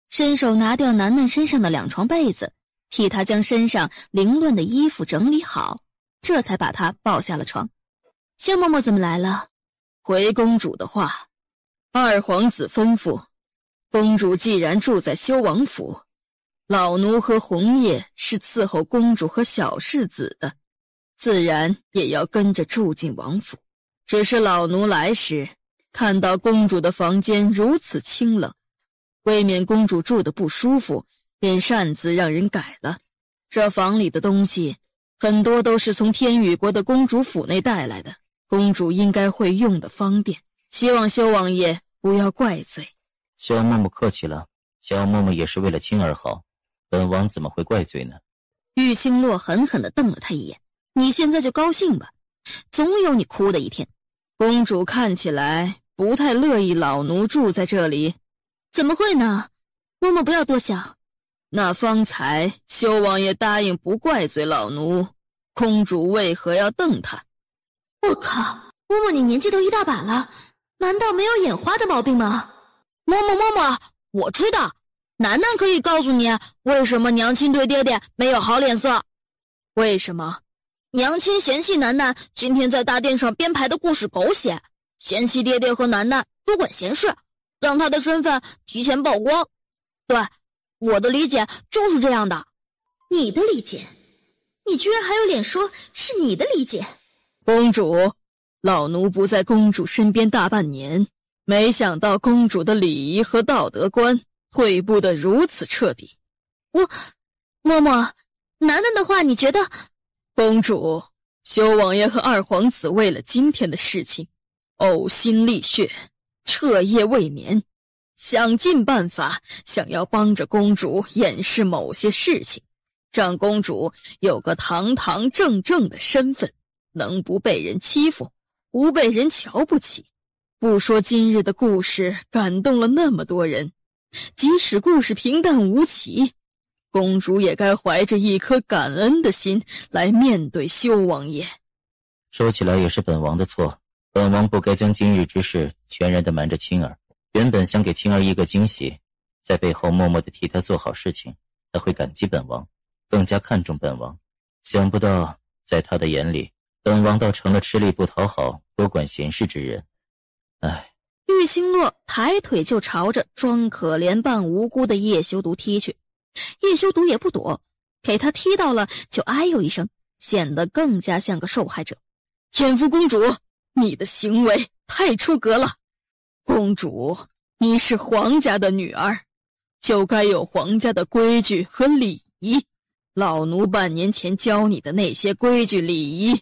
伸手拿掉楠楠身上的2床被子，替她将身上凌乱的衣服整理好，这才把她抱下了床。萧嬷嬷怎么来了？回公主的话，二皇子吩咐，公主既然住在修王府，老奴和红叶是伺候公主和小世子的，自然也要跟着住进王府。只是老奴来时看到公主的房间如此清冷，未免公主住得不舒服，便擅自让人改了。这房里的东西很多都是从天宇国的公主府内带来的，公主应该会用得方便，希望萧王爷不要怪罪。萧嬷嬷客气了，萧嬷嬷也是为了青儿好，本王怎么会怪罪呢？玉清洛狠狠地瞪了他一眼，你现在就高兴吧，总有你哭的一天。公主看起来不太乐意老奴住在这里。怎么会呢？嬷嬷不要多想。那方才萧王爷答应不怪罪老奴，公主为何要瞪他？我靠，嬷嬷你年纪都一大把了，难道没有眼花的毛病吗？嬷嬷，我知道，楠楠可以告诉你为什么娘亲对爹爹没有好脸色。为什么？娘亲嫌弃楠楠今天在大殿上编排的故事狗血，嫌弃爹爹和楠楠多管闲事，让他的身份提前曝光。对，我的理解就是这样的。你的理解？你居然还有脸说是你的理解？公主，老奴不在公主身边大半年，没想到公主的礼仪和道德观退步得如此彻底。嬷嬷，楠楠的话你觉得？公主，修王爷和二皇子为了今天的事情，呕心沥血，彻夜未眠，想尽办法想要帮着公主掩饰某些事情，让公主有个堂堂正正的身份，能不被人欺负，不被人瞧不起。不说今日的故事感动了那么多人，即使故事平淡无奇，公主也该怀着一颗感恩的心来面对修王爷。说起来也是本王的错，本王不该将今日之事全然的瞒着青儿。原本想给青儿一个惊喜，在背后默默的替她做好事情，她会感激本王，更加看重本王。想不到在她的眼里，本王倒成了吃力不讨好、多管闲事之人。唉。玉星洛抬腿就朝着装可怜扮无辜的叶修毒踢去，叶修毒也不躲，给他踢到了就哎呦一声，显得更加像个受害者。天福公主，你的行为太出格了。公主，你是皇家的女儿，就该有皇家的规矩和礼仪。老奴半年前教你的那些规矩礼仪，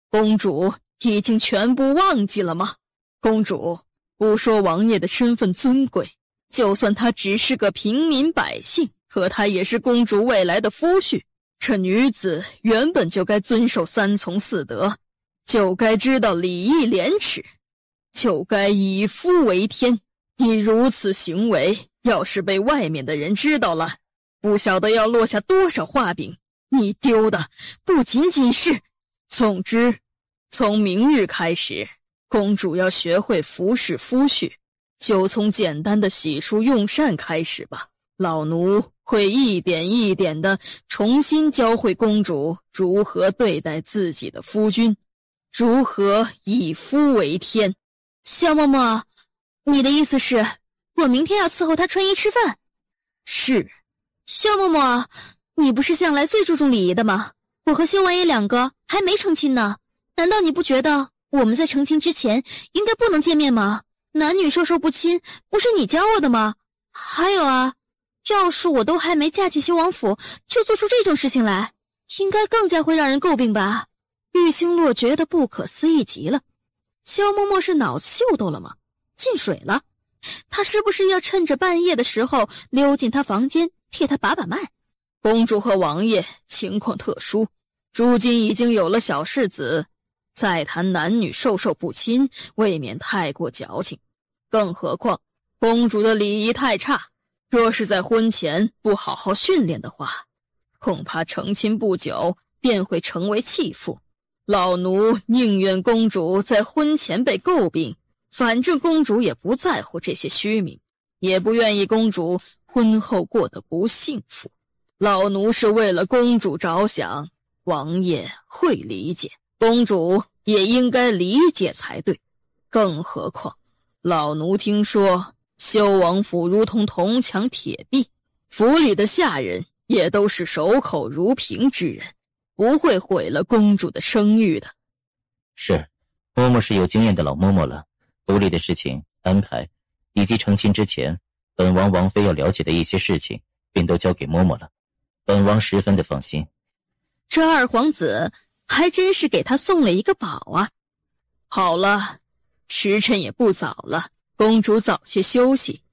公主已经全部忘记了吗？公主，不说王爷的身份尊贵，就算他只是个平民百姓，可他也是公主未来的夫婿。这女子原本就该遵守三从四德，就该知道礼义廉耻，就该以夫为天。你如此行为，要是被外面的人知道了，不晓得要落下多少画饼。你丢的不仅仅是……总之，从明日开始，公主要学会服侍夫婿，就从简单的洗漱用膳开始吧。老奴会一点一点地重新教会公主如何对待自己的夫君，如何以夫为天。萧嬷嬷，你的意思是我明天要伺候她穿衣吃饭？是。萧嬷嬷，你不是向来最注重礼仪的吗？我和修王爷两个还没成亲呢，难道你不觉得我们在成亲之前应该不能见面吗？男女授受不亲，不是你教我的吗？还有啊，要是我都还没嫁进修王府就做出这种事情来，应该更加会让人诟病吧。玉星洛觉得不可思议极了，萧嬷嬷是脑子秀逗了吗？进水了？她是不是要趁着半夜的时候溜进她房间替她把把脉？公主和王爷情况特殊，如今已经有了小世子，再谈男女授受不亲，未免太过矫情。更何况公主的礼仪太差，若是在婚前不好好训练的话，恐怕成亲不久便会成为弃妇。老奴宁愿公主在婚前被诟病，反正公主也不在乎这些虚名，也不愿意公主婚后过得不幸福。老奴是为了公主着想，王爷会理解，公主也应该理解才对。更何况老奴听说修王府如同铜墙铁壁，府里的下人也都是守口如瓶之人，不会毁了公主的声誉的。是，嬷嬷是有经验的老嬷嬷了，府里的事情安排以及成亲之前本王王妃要了解的一些事情便都交给嬷嬷了，本王十分的放心。这二皇子还真是给他送了一个宝啊。好了，时辰也不早了，公主早些休息，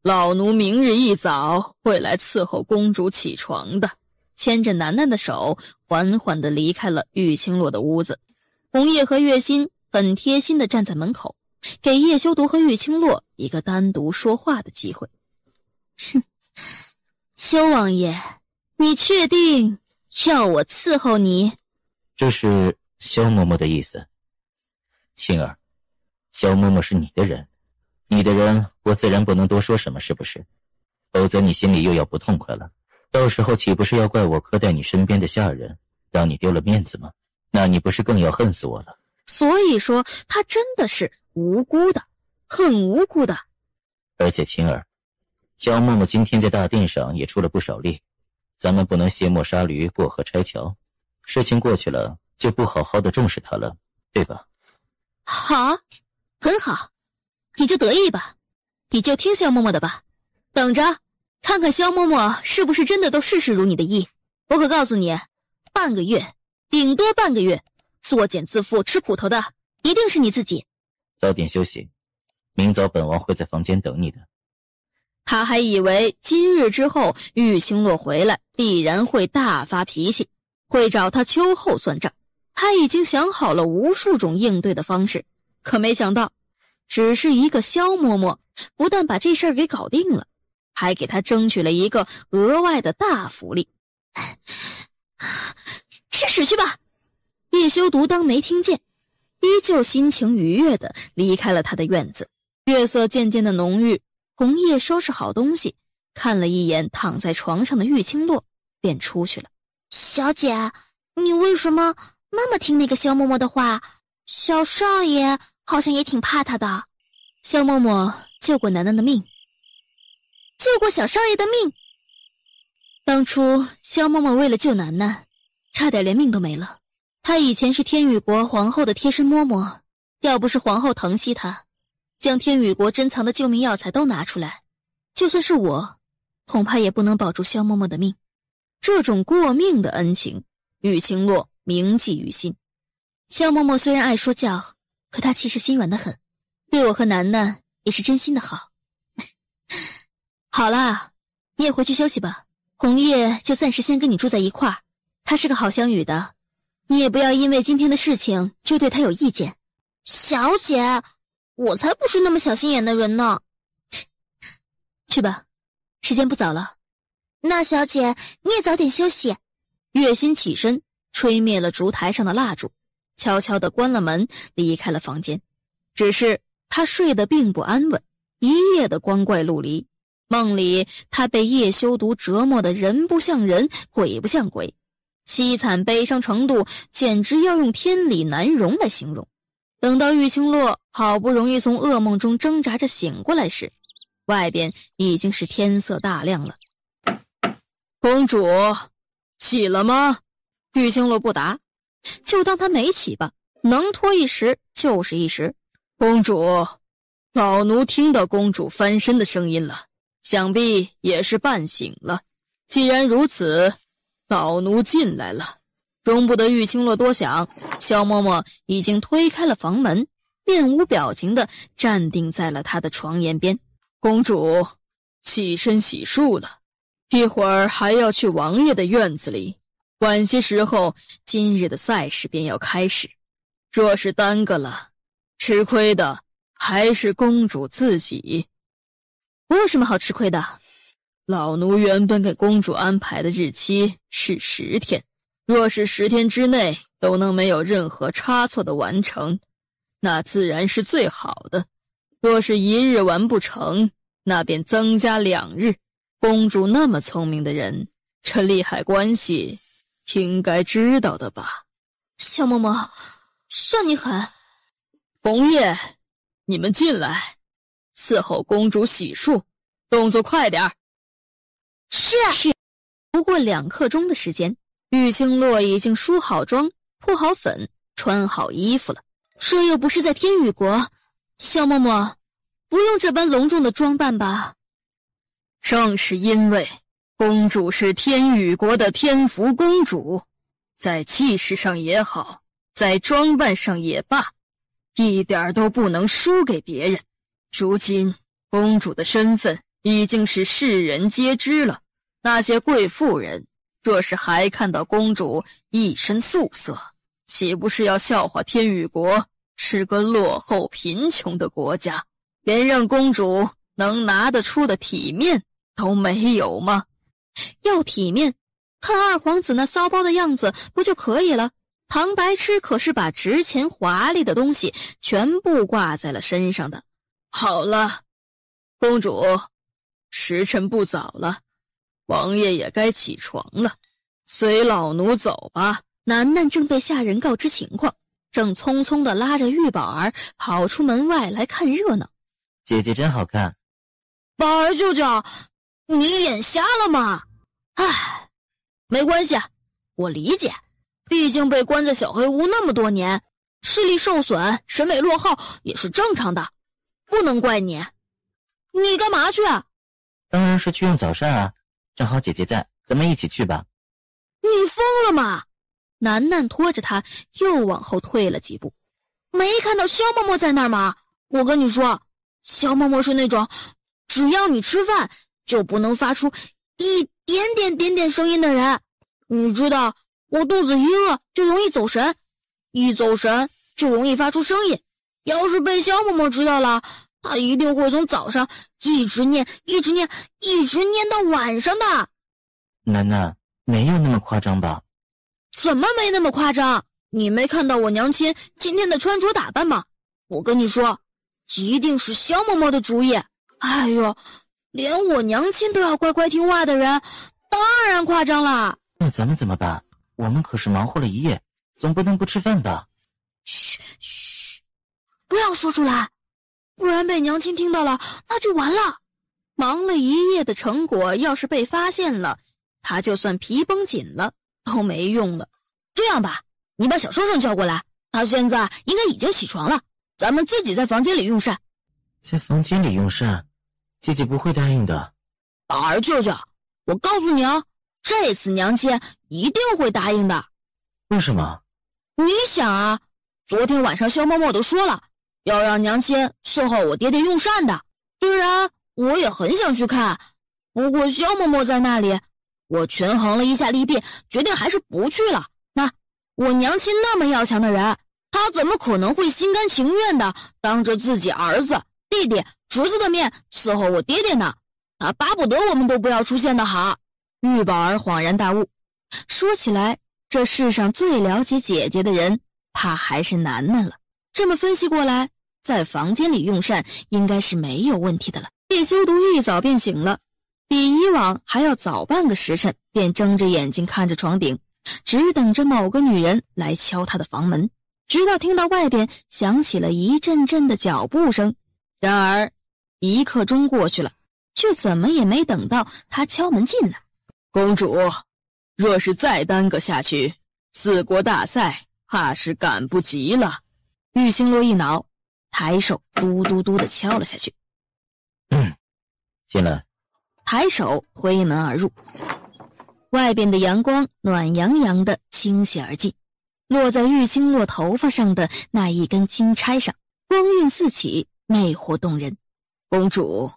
老奴明日一早会来伺候公主起床的。牵着楠楠的手，缓缓地离开了玉清洛的屋子。红叶和月心很贴心地站在门口，给叶修毒和玉清洛一个单独说话的机会。哼，修王爷，你确定要我伺候你？这是萧嬷嬷的意思。青儿，萧嬷嬷是你的人，你的人我自然不能多说什么，是不是？否则你心里又要不痛快了，到时候岂不是要怪我苛待你身边的下人，让你丢了面子吗？那你不是更要恨死我了？所以说他真的是无辜的，很无辜的。而且青儿，萧嬷嬷今天在大殿上也出了不少力，咱们不能卸磨杀驴，过河拆桥。事情过去了，就不好好的重视她了，对吧？好，很好。你就得意吧，你就听萧嬷嬷的吧，等着看看萧嬷嬷是不是真的都事事如你的意。我可告诉你，半个月，顶多半个月，作茧自缚吃苦头的一定是你自己。早点休息，明早本王会在房间等你的。他还以为今日之后玉清洛回来必然会大发脾气，会找他秋后算账。他已经想好了无数种应对的方式，可没想到只是一个萧嬷嬷不但把这事儿给搞定了，还给他争取了一个额外的大福利。吃屎去吧！叶修独当没听见，依旧心情愉悦地离开了他的院子。月色渐渐的浓郁，红叶收拾好东西，看了一眼躺在床上的玉清洛，便出去了。小姐，你为什么那么听那个萧嬷嬷的话？小少爷好像也挺怕她的。萧嬷嬷救过楠楠的命，救过小少爷的命。当初萧嬷嬷为了救楠楠，差点连命都没了。她以前是天宇国皇后的贴身嬷嬷，要不是皇后疼惜她，将天宇国珍藏的救命药材都拿出来，就算是我，恐怕也不能保住萧嬷嬷的命。这种过命的恩情，玉清洛铭记于心。萧嬷嬷虽然爱说教，可她其实心软得很，对我和楠楠也是真心的好。好啦，你也回去休息吧，红叶就暂时先跟你住在一块儿，她是个好相与的，你也不要因为今天的事情就对她有意见。小姐，我才不是那么小心眼的人呢。去吧，时间不早了。那小姐，你也早点休息。月心起身，吹灭了烛台上的蜡烛，悄悄地关了门，离开了房间。只是他睡得并不安稳，一夜的光怪陆离。梦里他被叶修毒折磨得人不像人，鬼不像鬼，凄惨悲伤程度简直要用天理难容来形容。等到玉清洛好不容易从噩梦中挣扎着醒过来时，外边已经是天色大亮了。公主起了吗？玉清洛不答，就当他没起吧，能拖一时就是一时。公主，老奴听到公主翻身的声音了，想必也是半醒了。既然如此，老奴进来了。容不得玉清洛多想，萧嬷嬷已经推开了房门，面无表情地站定在了他的床沿边。公主，起身洗漱了，一会儿还要去王爷的院子里，晚些时候今日的赛事便要开始，若是耽搁了，吃亏的还是公主自己。我有什么好吃亏的？老奴原本给公主安排的日期是10天，若是10天之内都能没有任何差错的完成，那自然是最好的。若是1日完不成，那便增加2日。公主那么聪明的人，这利害关系应该知道的吧？小嬷嬷，算你狠。红叶，你们进来，伺候公主洗漱，动作快点。是。不过2刻钟的时间，玉清洛已经梳好妆，铺好粉，穿好衣服了。这又不是在天宇国，小嬷嬷不用这般隆重的装扮吧？正是因为公主是天宇国的天福公主，在气势上也好，在装扮上也罢，一点都不能输给别人。如今公主的身份已经是世人皆知了，那些贵妇人若是还看到公主一身素色，岂不是要笑话天宇国是个落后贫穷的国家，连让公主能拿得出的体面都没有吗？要体面，看二皇子那骚包的样子不就可以了？唐白痴可是把值钱华丽的东西全部挂在了身上的。好了，公主，时辰不早了，王爷也该起床了，随老奴走吧。楠楠正被下人告知情况，正匆匆地拉着玉宝儿跑出门外来看热闹。姐姐真好看。宝儿舅舅，你眼瞎了吗？唉，没关系，我理解，毕竟被关在小黑屋那么多年，视力受损，审美落后也是正常的。不能怪你。你干嘛去啊？当然是去用早膳啊，正好姐姐在，咱们一起去吧。你疯了吗？楠楠拖着他又往后退了几步。没看到肖嬷嬷在那儿吗？我跟你说，肖嬷嬷是那种只要你吃饭就不能发出一点点声音的人。你知道，我肚子一饿就容易走神，一走神就容易发出声音。要是被肖嬷嬷知道了，她一定会从早上一直念到晚上的。楠楠，没有那么夸张吧？怎么没那么夸张？你没看到我娘亲今天的穿着打扮吗？我跟你说，一定是肖嬷嬷的主意。哎呦，连我娘亲都要乖乖听话的人，当然夸张了。那咱们怎么办？我们可是忙活了一夜，总不能不吃饭吧？嘘，不要说出来，不然被娘亲听到了，那就完了。忙了一夜的成果要是被发现了，他就算皮绷紧了都没用了。这样吧，你把小生生叫过来，他现在应该已经起床了，咱们自己在房间里用膳。在房间里用膳，姐姐不会答应的。儿舅舅，我告诉你啊，这次娘亲一定会答应的。为什么？你想啊，昨天晚上肖嬷嬷都说了，要让娘亲伺候我爹爹用膳的。虽然我也很想去看，不过肖嬷嬷在那里，我权衡了一下利弊，决定还是不去了。那我娘亲那么要强的人，她怎么可能会心甘情愿的当着自己儿子、弟弟、侄子的面伺候我爹爹呢？她巴不得我们都不要出现的好。玉宝儿恍然大悟，说起来，这世上最了解姐姐的人，怕还是楠楠了。这么分析过来，在房间里用膳应该是没有问题的了。叶修独一早便醒了，比以往还要早半个时辰，便睁着眼睛看着床顶，只等着某个女人来敲他的房门，直到听到外边响起了一阵阵的脚步声。然而1刻钟过去了，却怎么也没等到他敲门进来。公主，若是再耽搁下去，4国大赛怕是赶不及了。玉星落一恼，抬手嘟嘟嘟地敲了下去。进来。抬手推门而入，外边的阳光暖洋洋的倾泻而进，落在玉清洛头发上的那一根金钗上，光晕四起，魅惑动人。公主，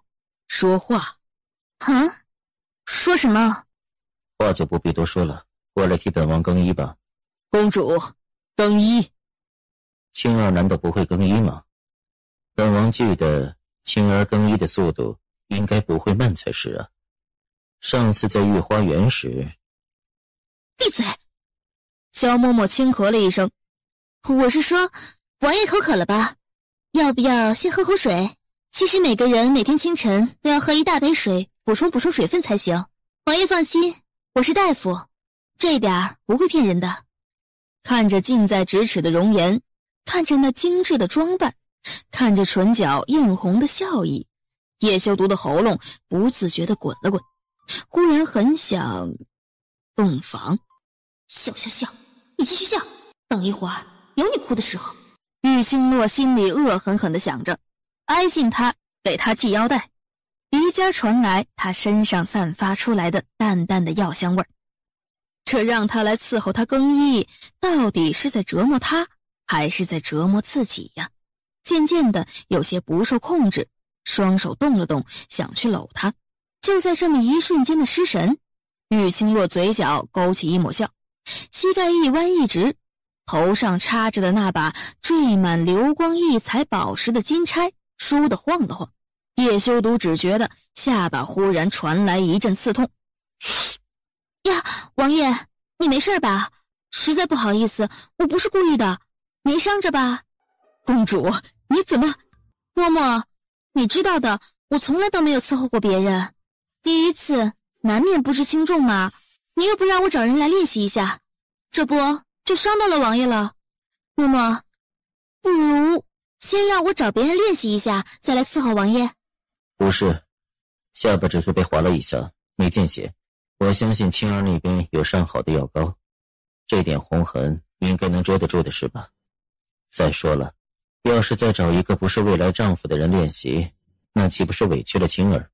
说话。啊？说什么？话就不必多说了，过来替本王更衣吧。公主，更衣。青儿难道不会更衣吗？本王记得青儿更衣的速度应该不会慢才是啊。上次在御花园时……闭嘴！萧嬷嬷轻咳了一声。我是说，王爷口渴了吧？要不要先喝口水？其实每个人每天清晨都要喝1大杯水，补充水分才行。王爷放心，我是大夫，这点儿不会骗人的。看着近在咫尺的容颜，看着那精致的装扮，看着唇角映红的笑意，叶修独的喉咙不自觉地滚了滚，忽然很想洞房。笑，你继续笑，等一会儿有你哭的时候。玉星洛心里恶狠狠地想着，挨近他，给他系腰带。鼻尖传来他身上散发出来的淡淡的药香味儿。这让他来伺候他更衣，到底是在折磨他，还是在折磨自己呀？渐渐的有些不受控制，双手动了动，想去搂他。就在这么一瞬间的失神，玉清洛嘴角勾起一抹笑，膝盖一弯一直，头上插着的那把缀满流光溢彩宝石的金钗倏地晃了晃。叶修独只觉得下巴忽然传来一阵刺痛。呀，王爷，你没事吧？实在不好意思，我不是故意的，没伤着吧？公主，你怎么……嬷嬷，你知道的，我从来都没有伺候过别人，第一次难免不知轻重嘛。你又不让我找人来练习一下，这不就伤到了王爷了？嬷嬷，不如先让我找别人练习一下，再来伺候王爷。不是，下巴只是被划了一下，没见血。我相信青儿那边有上好的药膏，这点红痕应该能遮得住的是吧？再说了，要是再找一个不是未来丈夫的人练习，那岂不是委屈了青儿？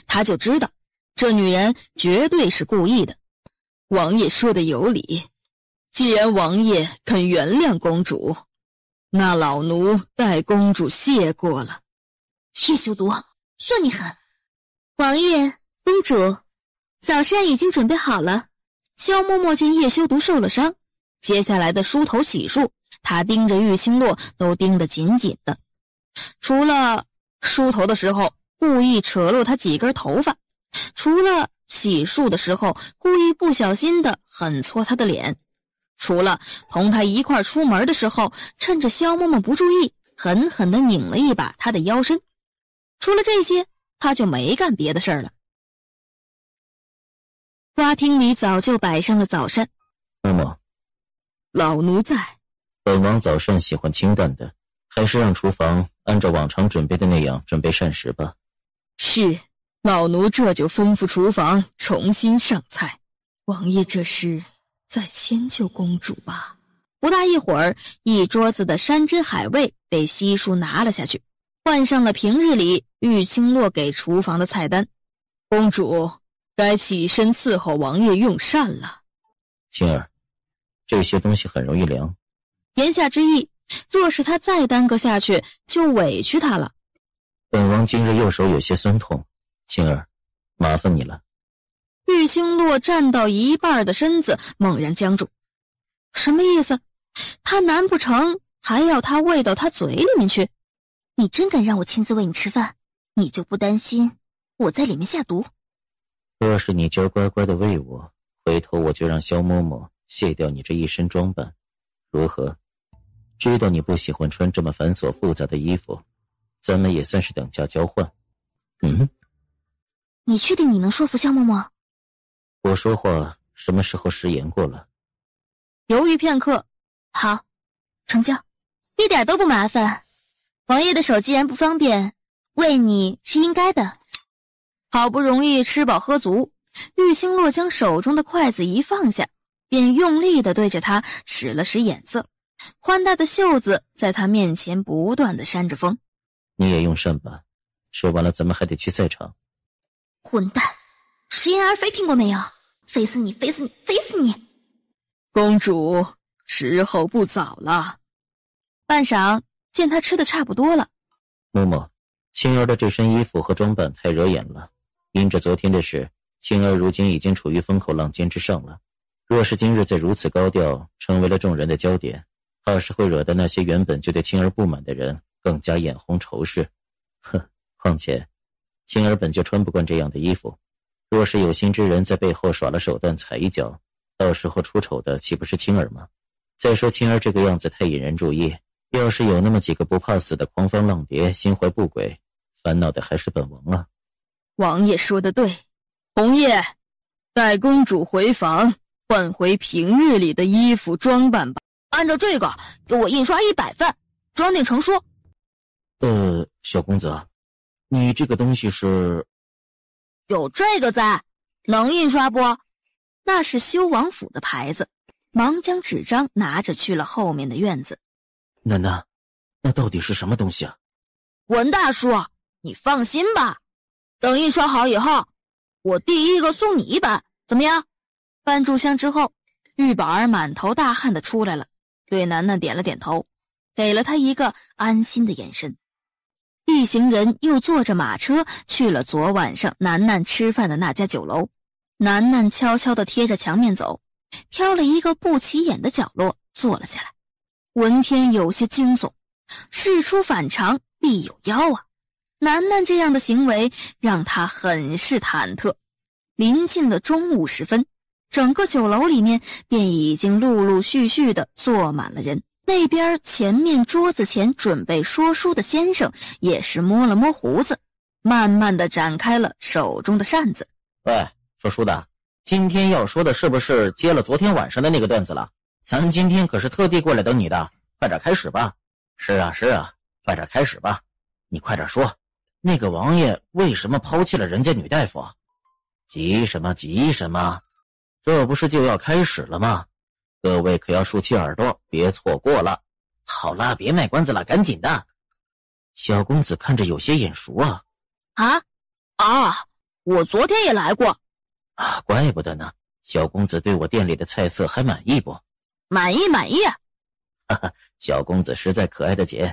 他就知道这女人绝对是故意的。王爷说的有理，既然王爷肯原谅公主，那老奴代公主谢过了。叶修毒，算你狠！王爷，公主，早膳已经准备好了。萧嬷嬷见叶修毒受了伤，接下来的梳头洗漱，她盯着玉清洛都盯得紧紧的。除了梳头的时候故意扯落他几根头发，除了洗漱的时候故意不小心的狠搓他的脸，除了同他一块出门的时候趁着萧嬷嬷不注意狠狠地拧了一把他的腰身，除了这些他就没干别的事儿了。花厅里早就摆上了早膳。嬷嬷，老奴在。本王早膳喜欢清淡的，还是让厨房按照往常准备的那样准备膳食吧。是，老奴这就吩咐厨房重新上菜。王爷这是在迁就公主吧？不大一会儿，一桌子的山珍海味被悉数拿了下去，换上了平日里玉清洛给厨房的菜单。公主该起身伺候王爷用膳了。青儿，这些东西很容易凉。言下之意，若是他再耽搁下去，就委屈他了。本王今日右手有些酸痛，青儿，麻烦你了。玉清洛站到一半的身子猛然僵住，什么意思？他难不成还要他喂到他嘴里面去？你真敢让我亲自喂你吃饭，你就不担心我在里面下毒？若是你今儿乖乖的喂我，回头我就让萧嬷嬷卸掉你这一身装扮，如何？知道你不喜欢穿这么繁琐复杂的衣服，咱们也算是等价交换。你确定你能说服萧嬷嬷？我说话什么时候食言过了？犹豫片刻，好，成交，一点都不麻烦。王爷的手既然不方便，喂你是应该的。好不容易吃饱喝足，玉清洛将手中的筷子一放下，便用力地对着他使了使眼色，宽大的袖子在他面前不断地扇着风。你也用膳吧，吃完了咱们还得去赛场。混蛋，食言而肥听过没有？肥死你，肥死你，肥死你！公主，时候不早了。半晌，见他吃的差不多了。嬷嬷，青儿的这身衣服和装扮太惹眼了，因着昨天的事，青儿如今已经处于风口浪尖之上了。若是今日再如此高调，成为了众人的焦点，怕是会惹得那些原本就对青儿不满的人更加眼红仇视。况且青儿本就穿不惯这样的衣服，若是有心之人在背后耍了手段踩一脚，到时候出丑的岂不是青儿吗？再说青儿这个样子太引人注意，要是有那么几个不怕死的狂风浪蝶心怀不轨，烦恼的还是本王啊。王爷说的对，红叶，带公主回房，换回平日里的衣服装扮吧。按照这个，给我印刷100份，装订成书。小公子，你这个东西是？有这个在，能印刷不？那是修王府的牌子，忙将纸张拿着去了后面的院子。奶奶，那到底是什么东西啊？文大叔，你放心吧，等印刷好以后，我第一个送你一本，怎么样？搬炷香之后，玉宝儿满头大汗的出来了，对楠楠点了点头，给了他一个安心的眼神。一行人又坐着马车去了昨晚上楠楠吃饭的那家酒楼。楠楠悄悄地贴着墙面走，挑了一个不起眼的角落坐了下来。文天有些惊悚，事出反常必有妖啊！楠楠这样的行为让他很是忐忑。临近了中午时分，整个酒楼里面便已经陆陆续续地坐满了人。那边前面桌子前准备说书的先生也是摸了摸胡子，慢慢地展开了手中的扇子。喂，说书的，今天要说的是不是接了昨天晚上的那个段子了？咱今天可是特地过来等你的，快点开始吧。是啊，快点开始吧。你快点说，那个王爷为什么抛弃了人家女大夫啊？急什么，这不是就要开始了吗？各位可要竖起耳朵，别错过了。好了，别卖关子了，赶紧的。小公子看着有些眼熟啊。我昨天也来过。啊，怪不得呢。小公子对我店里的菜色还满意不？满意。哈哈，小公子实在可爱的紧。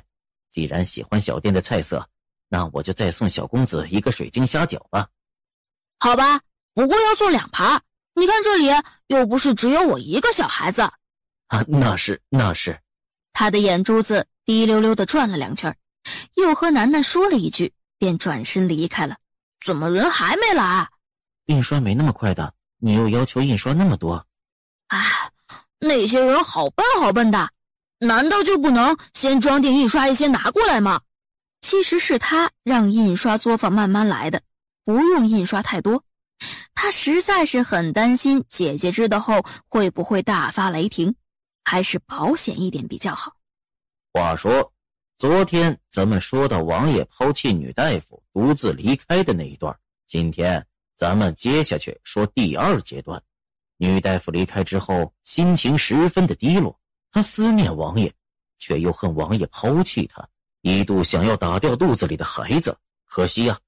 既然喜欢小店的菜色，那我就再送小公子一个水晶虾饺吧。好吧，不过要送2盘。你看这里又不是只有我一个小孩子。啊，那是。他的眼珠子滴溜溜地转了2圈，又和楠楠说了一句，便转身离开了。怎么人还没来？印刷没那么快的，你又要求印刷那么多。那些人好笨的，难道就不能先装订印刷液先拿过来吗？其实是他让印刷作坊慢慢来的，不用印刷太多。他实在是很担心姐姐知道后会不会大发雷霆，还是保险一点比较好。话说，昨天咱们说到王爷抛弃女大夫独自离开的那一段，今天咱们接下去说第2阶段。女大夫离开之后，心情十分的低落，她思念王爷，却又恨王爷抛弃她，一度想要打掉肚子里的孩子。可惜啊，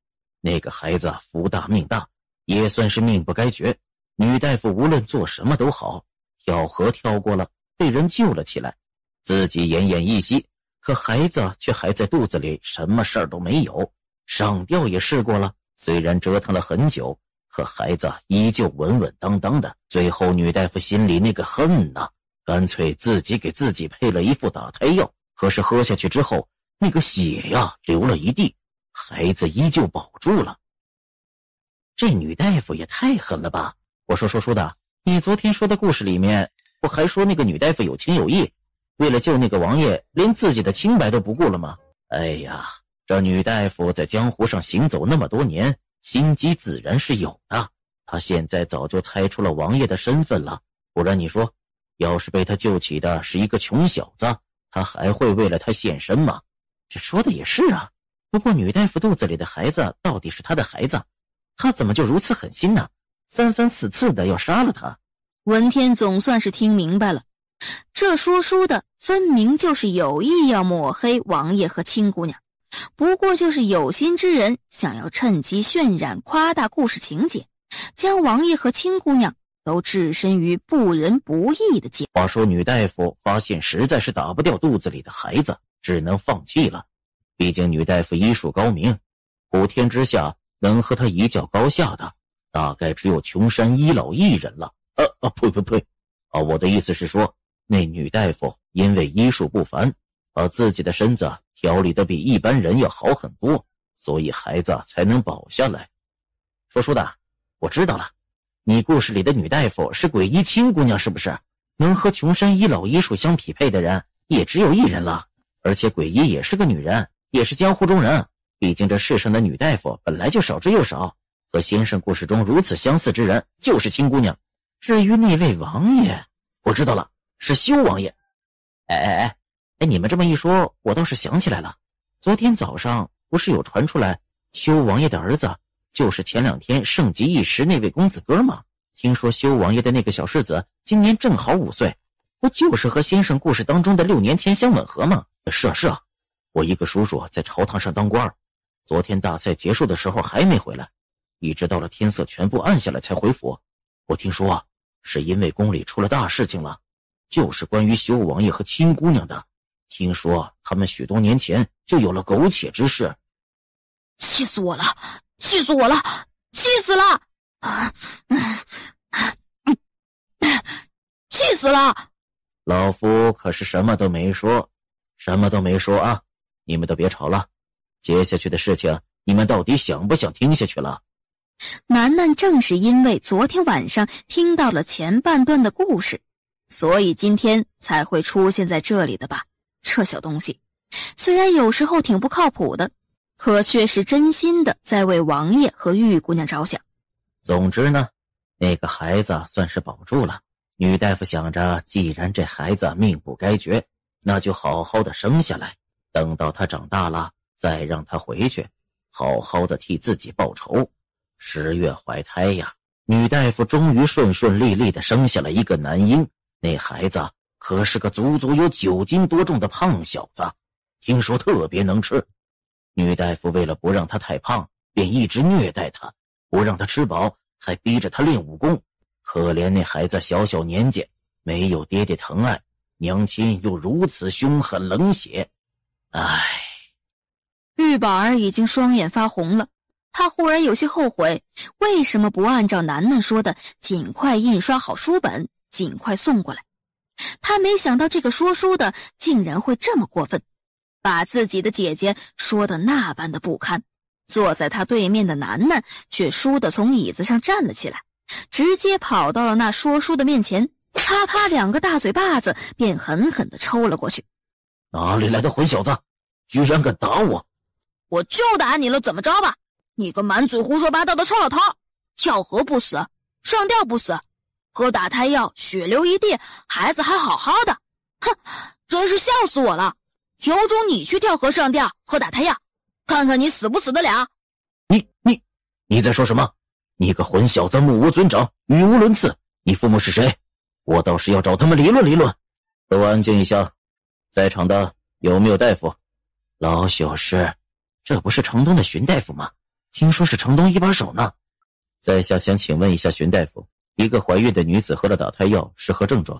那个孩子福大命大，也算是命不该绝。女大夫无论做什么都好，跳河跳过了，被人救了起来，自己奄奄一息，可孩子却还在肚子里，什么事儿都没有。上吊也试过了，虽然折腾了很久，可孩子依旧稳稳当当的。最后女大夫心里那个恨呐，干脆自己给自己配了一副打胎药，可是喝下去之后，那个血呀流了一地，孩子依旧保住了。这女大夫也太狠了吧！我说书的，你昨天说的故事里面不还说那个女大夫有情有义，为了救那个王爷连自己的清白都不顾了吗？哎呀，这女大夫在江湖上行走那么多年，心机自然是有的。她现在早就猜出了王爷的身份了，不然你说，要是被他救起的是一个穷小子，他还会为了他献身吗？这说的也是啊。不过女大夫肚子里的孩子到底是他的孩子，他怎么就如此狠心呢？3番4次的要杀了他。文天总算是听明白了，这说书的分明就是有意要抹黑王爷和青姑娘，不过就是有心之人想要趁机渲染夸大故事情节，将王爷和青姑娘都置身于不仁不义的境地。话说女大夫发现实在是打不掉肚子里的孩子，只能放弃了。毕竟女大夫医术高明，普天之下能和她一较高下的大概只有穷山医老一人了。呸！我的意思是说，那女大夫因为医术不凡，把自己的身子调理得比一般人要好很多，所以孩子才能保下来。说书的，我知道了，你故事里的女大夫是鬼医青姑娘是不是？能和穷山医老医术相匹配的人也只有一人了，而且鬼医也是个女人，也是江湖中人，毕竟这世上的女大夫本来就少之又少，和先生故事中如此相似之人就是青姑娘。至于那位王爷，我知道了，是修王爷。你们这么一说，我倒是想起来了，昨天早上不是有传出来修王爷的儿子就是前2天盛极一时那位公子哥吗？听说修王爷的那个小世子今年正好5岁，不就是和先生故事当中的6年前相吻合吗？是啊，我一个叔叔在朝堂上当官，昨天大赛结束的时候还没回来，一直到了天色全部暗下来才回府。我听说是因为宫里出了大事情了，就是关于修王爷和青姑娘的，听说他们许多年前就有了苟且之事。气死我了，气死了！气死了！老夫可是什么都没说啊！你们都别吵了，接下去的事情你们到底想不想听下去了？楠楠正是因为昨天晚上听到了前半段的故事，所以今天才会出现在这里的吧。这小东西虽然有时候挺不靠谱的，可却是真心的在为王爷和玉姑娘着想。总之呢，那个孩子算是保住了。女大夫想着，既然这孩子命不该绝，那就好好的生下来，等到他长大了再让他回去，好好的替自己报仇。10月怀胎呀，女大夫终于顺顺利利的生下了一个男婴，那孩子可是个足足有9斤多重的胖小子，听说特别能吃。女大夫为了不让他太胖，便一直虐待他，不让他吃饱，还逼着他练武功。可怜那孩子小小年纪，没有爹爹疼爱，娘亲又如此凶狠冷血。唉。玉宝儿已经双眼发红了，他忽然有些后悔，为什么不按照楠楠说的尽快印刷好书本，尽快送过来。他没想到这个说书的竟然会这么过分，把自己的姐姐说的那般的不堪。坐在他对面的楠楠却倏地从椅子上站了起来，直接跑到了那说书的面前，啪啪2个大嘴巴子便狠狠地抽了过去。哪里来的混小子，居然敢打我！我就打你了，怎么着吧？你个满嘴胡说八道的臭老头，跳河不死，上吊不死，喝打胎药血流一地，孩子还好好的，哼，真是笑死我了！有种你去跳河上吊，喝打胎药，看看你死不死得了！你在说什么？你个混小子，目无尊长，语无伦次！你父母是谁？我倒是要找他们理论理论。都安静一下，在场的有没有大夫？老朽是，这不是城东的荀大夫吗？听说是城东一把手呢。在下想请问一下荀大夫，一个怀孕的女子喝了打胎药是何症状？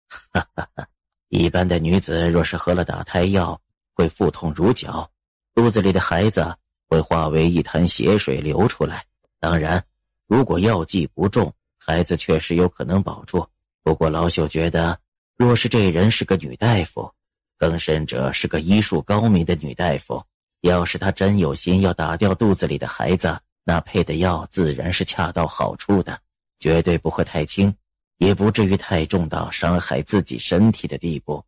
哈哈哈，一般的女子若是喝了打胎药，会腹痛如绞，肚子里的孩子会化为一滩血水流出来。当然，如果药剂不重，孩子确实有可能保住。不过老朽觉得，若是这人是个女大夫，更甚者是个医术高明的女大夫，要是她真有心要打掉肚子里的孩子，那配的药自然是恰到好处的，绝对不会太轻，也不至于太重到伤害自己身体的地步。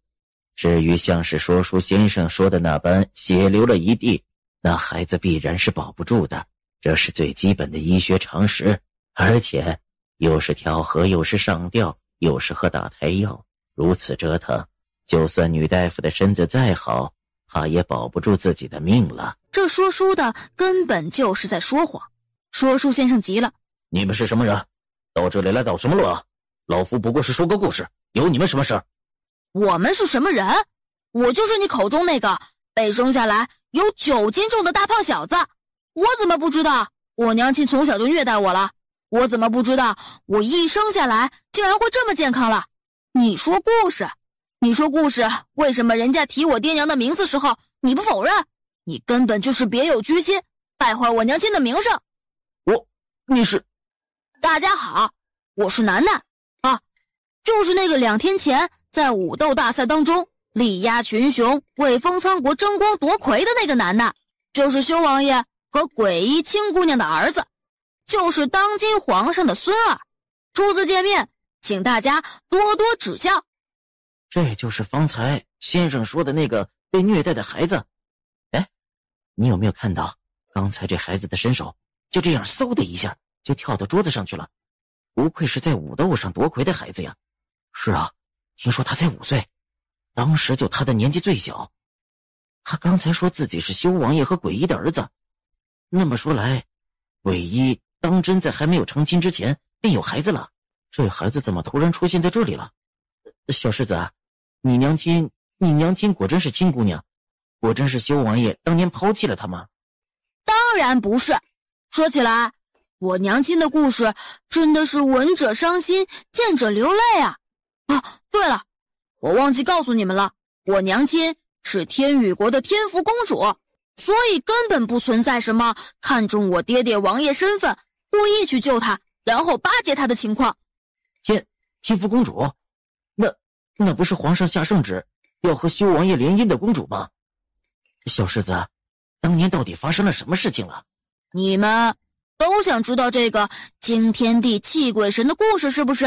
至于像是说书先生说的那般血流了一地，那孩子必然是保不住的，这是最基本的医学常识。而且又是跳河，又是上吊，又是喝打胎药，如此折腾，就算女大夫的身子再好，她也保不住自己的命了。这说书的根本就是在说谎。说书先生急了：你们是什么人？到这里来捣什么乱？老夫不过是说个故事，有你们什么事儿？我们是什么人？我就是你口中那个被生下来有9斤重的大胖小子。我怎么不知道我娘亲从小就虐待我了？我怎么不知道我一生下来竟然会这么健康了？你说故事，为什么人家提我爹娘的名字时候你不否认？你根本就是别有居心，败坏我娘亲的名声。你是？大家好，我是楠楠啊，就是那个2天前在武斗大赛当中力压群雄，为封苍国争光夺魁的那个楠楠，就是修王爷和鬼医青姑娘的儿子，就是当今皇上的孙儿。初次见面，请大家多多指教。这就是方才先生说的那个被虐待的孩子。哎，你有没有看到刚才这孩子的身手就这样嗖的一下就跳到桌子上去了？不愧是在武斗上夺魁的孩子呀。是啊，听说他才5岁，当时就他的年纪最小。他刚才说自己是修王爷和鬼医的儿子，那么说来，鬼医当真在还没有成亲之前便有孩子了？这孩子怎么突然出现在这里了？小世子啊，你娘亲果真是亲姑娘？果真是修王爷当年抛弃了她吗？当然不是。说起来，我娘亲的故事真的是闻者伤心，见者流泪啊！啊，对了，我忘记告诉你们了，我娘亲是天宇国的天福公主，所以根本不存在什么看中我爹爹王爷身份，故意去救他，然后巴结他的情况。天福公主？那不是皇上下圣旨要和修王爷联姻的公主吗？小世子，当年到底发生了什么事情了？你们都想知道这个惊天地泣鬼神的故事是不是？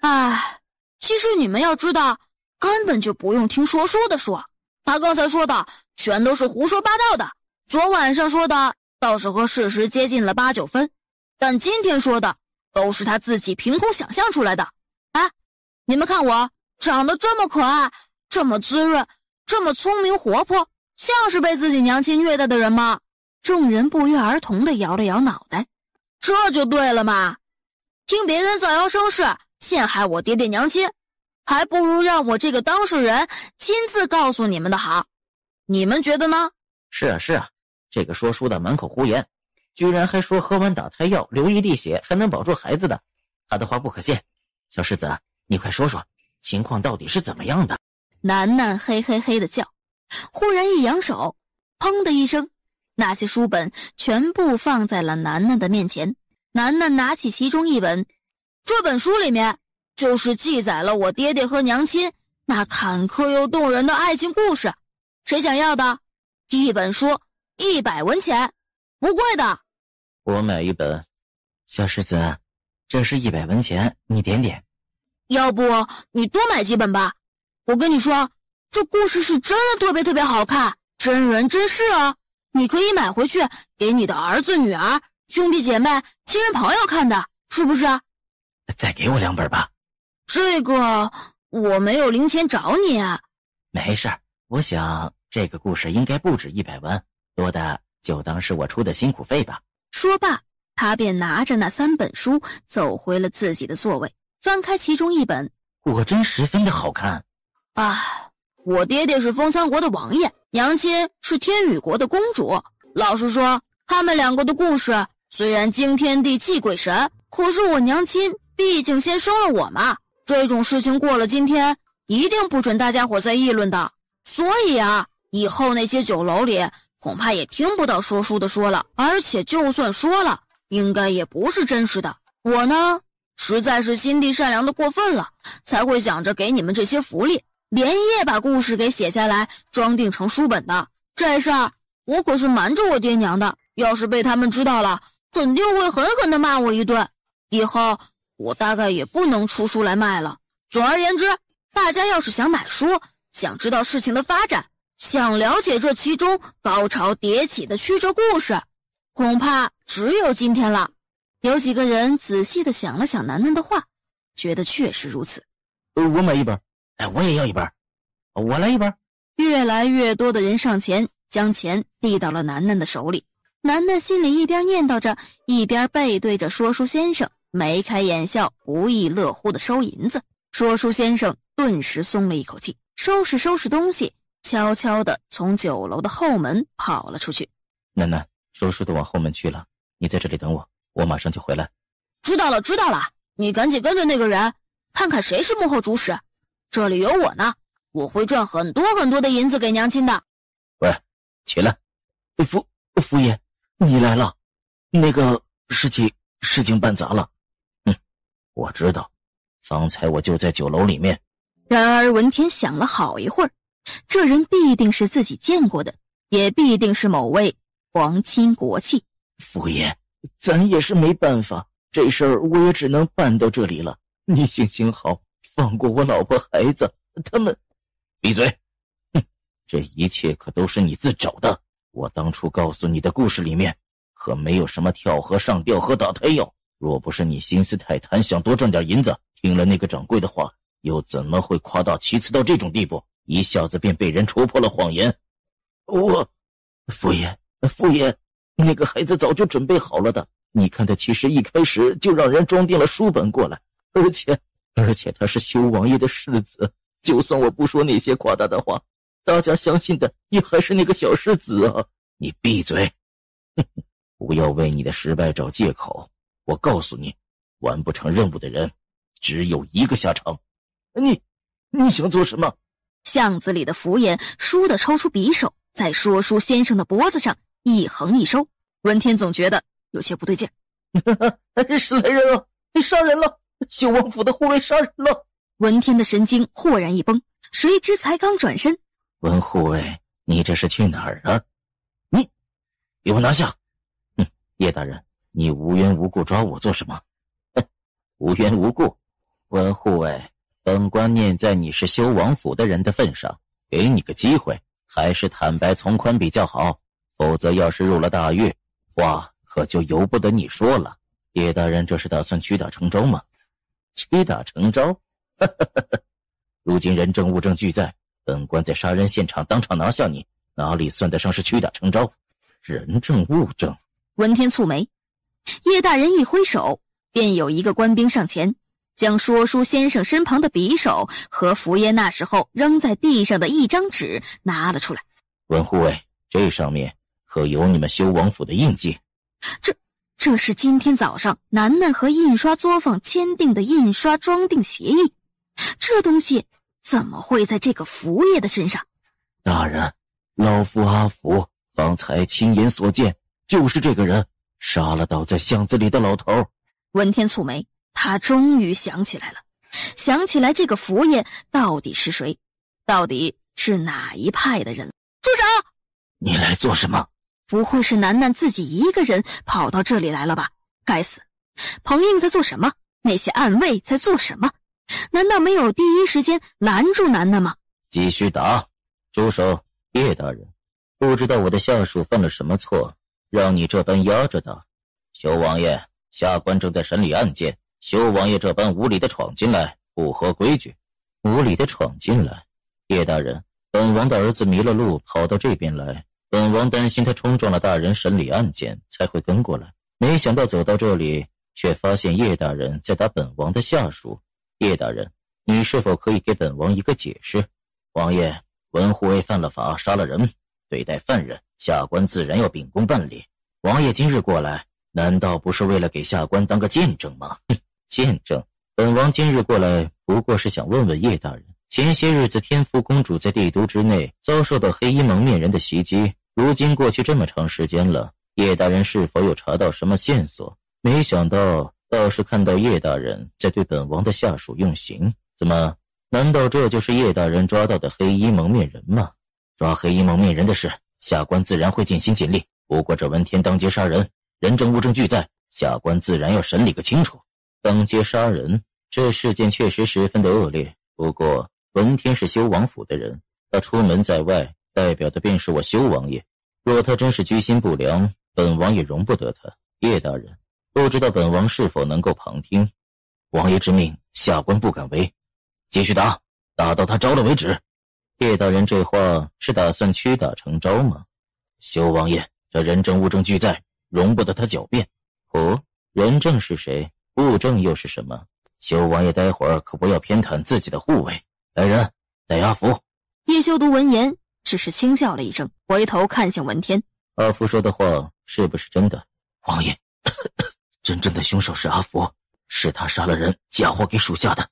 唉，其实你们要知道，根本就不用听说书的说，他刚才说的全都是胡说八道的。昨晚上说的倒是和事实接近了8、9分，但今天说的都是他自己凭空想象出来的。哎，你们看我长得这么可爱，这么滋润，这么聪明活泼，像是被自己娘亲虐待的人吗？众人不约而同地摇了摇脑袋。这就对了嘛，听别人造谣生事，陷害我爹爹娘亲，还不如让我这个当事人亲自告诉你们的好。你们觉得呢？是啊，这个说书的满口胡言，居然还说喝完打胎药流一滴血还能保住孩子的，他的话不可信。小世子，你快说说情况到底是怎么样的？楠楠嘿嘿嘿的叫，忽然一扬手，砰的一声，那些书本全部放在了楠楠的面前。楠楠拿起其中一本，这本书里面就是记载了我爹爹和娘亲那坎坷又动人的爱情故事。谁想要的？一本书100文钱，不贵的。我买一本。小世子，这是100文钱，你点点。要不你多买几本吧。我跟你说，这故事是真的特别好看，真人真事啊。你可以买回去给你的儿子、女儿、兄弟姐妹、亲人朋友看的，是不是？再给我2本吧。这个我没有零钱找你。没事，我想这个故事应该不止100文，多的就当是我出的辛苦费吧。说罢，他便拿着那3本书走回了自己的座位，翻开其中一本，果真十分的好看。我爹爹是风仓国的王爷，娘亲是天宇国的公主。老实说，他们2个的故事虽然惊天地泣鬼神，可是我娘亲毕竟先生了我嘛，这种事情过了今天，一定不准大家伙再议论的。所以以后那些酒楼里恐怕也听不到说书的说了，而且就算说了，应该也不是真实的。我呢，实在是心地善良的过分了，才会想着给你们这些福利，连夜把故事给写下来，装订成书本的。这事儿我可是瞒着我爹娘的，要是被他们知道了，肯定会狠狠地骂我一顿。以后我大概也不能出书来卖了。总而言之，大家要是想买书，想知道事情的发展，想了解这其中高潮迭起的曲折故事，恐怕只有今天了。有几个人仔细地想了想楠楠的话，觉得确实如此。我买一本。我也要一本。我来一本。越来越多的人上前，将钱递到了楠楠的手里。楠楠心里一边念叨着，一边背对着说书先生，眉开眼笑，不亦乐乎的收银子。说书先生顿时松了一口气，收拾东西，悄悄地从酒楼的后门跑了出去。楠楠，说书的往后门去了，你在这里等我，我马上就回来。知道了，你赶紧跟着那个人，看看谁是幕后主使。这里有我呢，我会赚很多的银子给娘亲的。喂，起来。夫爷，你来了。那个事情办砸了。我知道，方才我就在酒楼里面。然而文天想了好一会儿，这人必定是自己见过的，也必定是某位皇亲国戚。夫爷，咱也是没办法，这事儿我也只能办到这里了。你行好，放过我老婆孩子，他们……闭嘴！这一切可都是你自找的。我当初告诉你的故事里面，可没有什么跳河、上吊和打胎药。若不是你心思太贪，想多赚点银子，听了那个掌柜的话，又怎么会夸大其词到这种地步？一下子便被人戳破了谎言。夫爷，那个孩子早就准备好了的。你看他其实一开始就让人装订了书本过来，而且他是修王爷的世子。就算我不说那些夸大的话，大家相信的也还是那个小世子啊！你闭嘴！不要为你的失败找借口。我告诉你，完不成任务的人，只有一个下场。你想做什么？巷子里的福爷倏地抽出匕首，在说书先生的脖子上一横一收。文天总觉得有些不对劲。是来人了，杀人了！修王府的护卫杀人了！文天的神经豁然一崩，谁知才刚转身，文护卫，你这是去哪儿啊？你给我拿下！叶大人，你无缘无故抓我做什么？无缘无故？文护卫，本官念在你是修王府的人的份上，给你个机会，还是坦白从宽比较好，否则要是入了大狱，话可就由不得你说了。叶大人这是打算屈打成招吗？屈打成招？如今人证物证俱在，本官在杀人现场当场拿下你，哪里算得上是屈打成招？人证物证。文天蹙眉，叶大人一挥手，便有一个官兵上前，将说书先生身旁的匕首和福爷那时候扔在地上的一张纸拿了出来。文护卫，这上面可有你们修王府的印记？这是今天早上楠楠和印刷作坊签订的印刷装订协议，这东西怎么会在这个福爷的身上？大人，老夫阿福方才亲眼所见，就是这个人杀了倒在巷子里的老头。文天蹙眉，他终于想起来了，想起来这个福爷到底是谁，到底是哪一派的人。住手！你来做什么？不会是楠楠自己一个人跑到这里来了吧？该死！彭英在做什么？那些暗卫在做什么？难道没有第一时间拦住楠楠吗？继续打！住手！叶大人，不知道我的下属犯了什么错，让你这般压着打。修王爷，下官正在审理案件，修王爷这般无理的闯进来，不合规矩。无理的闯进来？叶大人，本王的儿子迷了路，跑到这边来，本王担心他冲撞了大人审理案件，才会跟过来。没想到走到这里，却发现叶大人在打本王的下属。叶大人，你是否可以给本王一个解释？王爷，文护卫犯了法，杀了人，对待犯人，下官自然要秉公办理。王爷今日过来，难道不是为了给下官当个见证吗？见证？本王今日过来，不过是想问问叶大人，前些日子天福公主在帝都之内遭受到黑衣蒙面人的袭击，如今过去这么长时间了，叶大人是否有查到什么线索？没想到倒是看到叶大人在对本王的下属用刑。怎么，难道这就是叶大人抓到的黑衣蒙面人吗？抓黑衣蒙面人的事，下官自然会尽心尽力。不过这文天当街杀人，人证物证俱在，下官自然要审理个清楚。当街杀人，这事件确实十分的恶劣。不过文天是修王府的人，他出门在外，代表的便是我修王爷。若他真是居心不良，本王也容不得他。叶大人，不知道本王是否能够旁听？王爷之命，下官不敢违。继续打，打到他招了为止。叶大人这话是打算屈打成招吗？修王爷，这人证物证俱在，容不得他狡辩。哦，人证是谁？物证又是什么？修王爷待会儿可不要偏袒自己的护卫。来人，带阿福。叶修读闻言只是轻笑了一声，回头看向文天。阿福说的话是不是真的？王爷，真正的凶手是阿福，是他杀了人，嫁祸给属下的。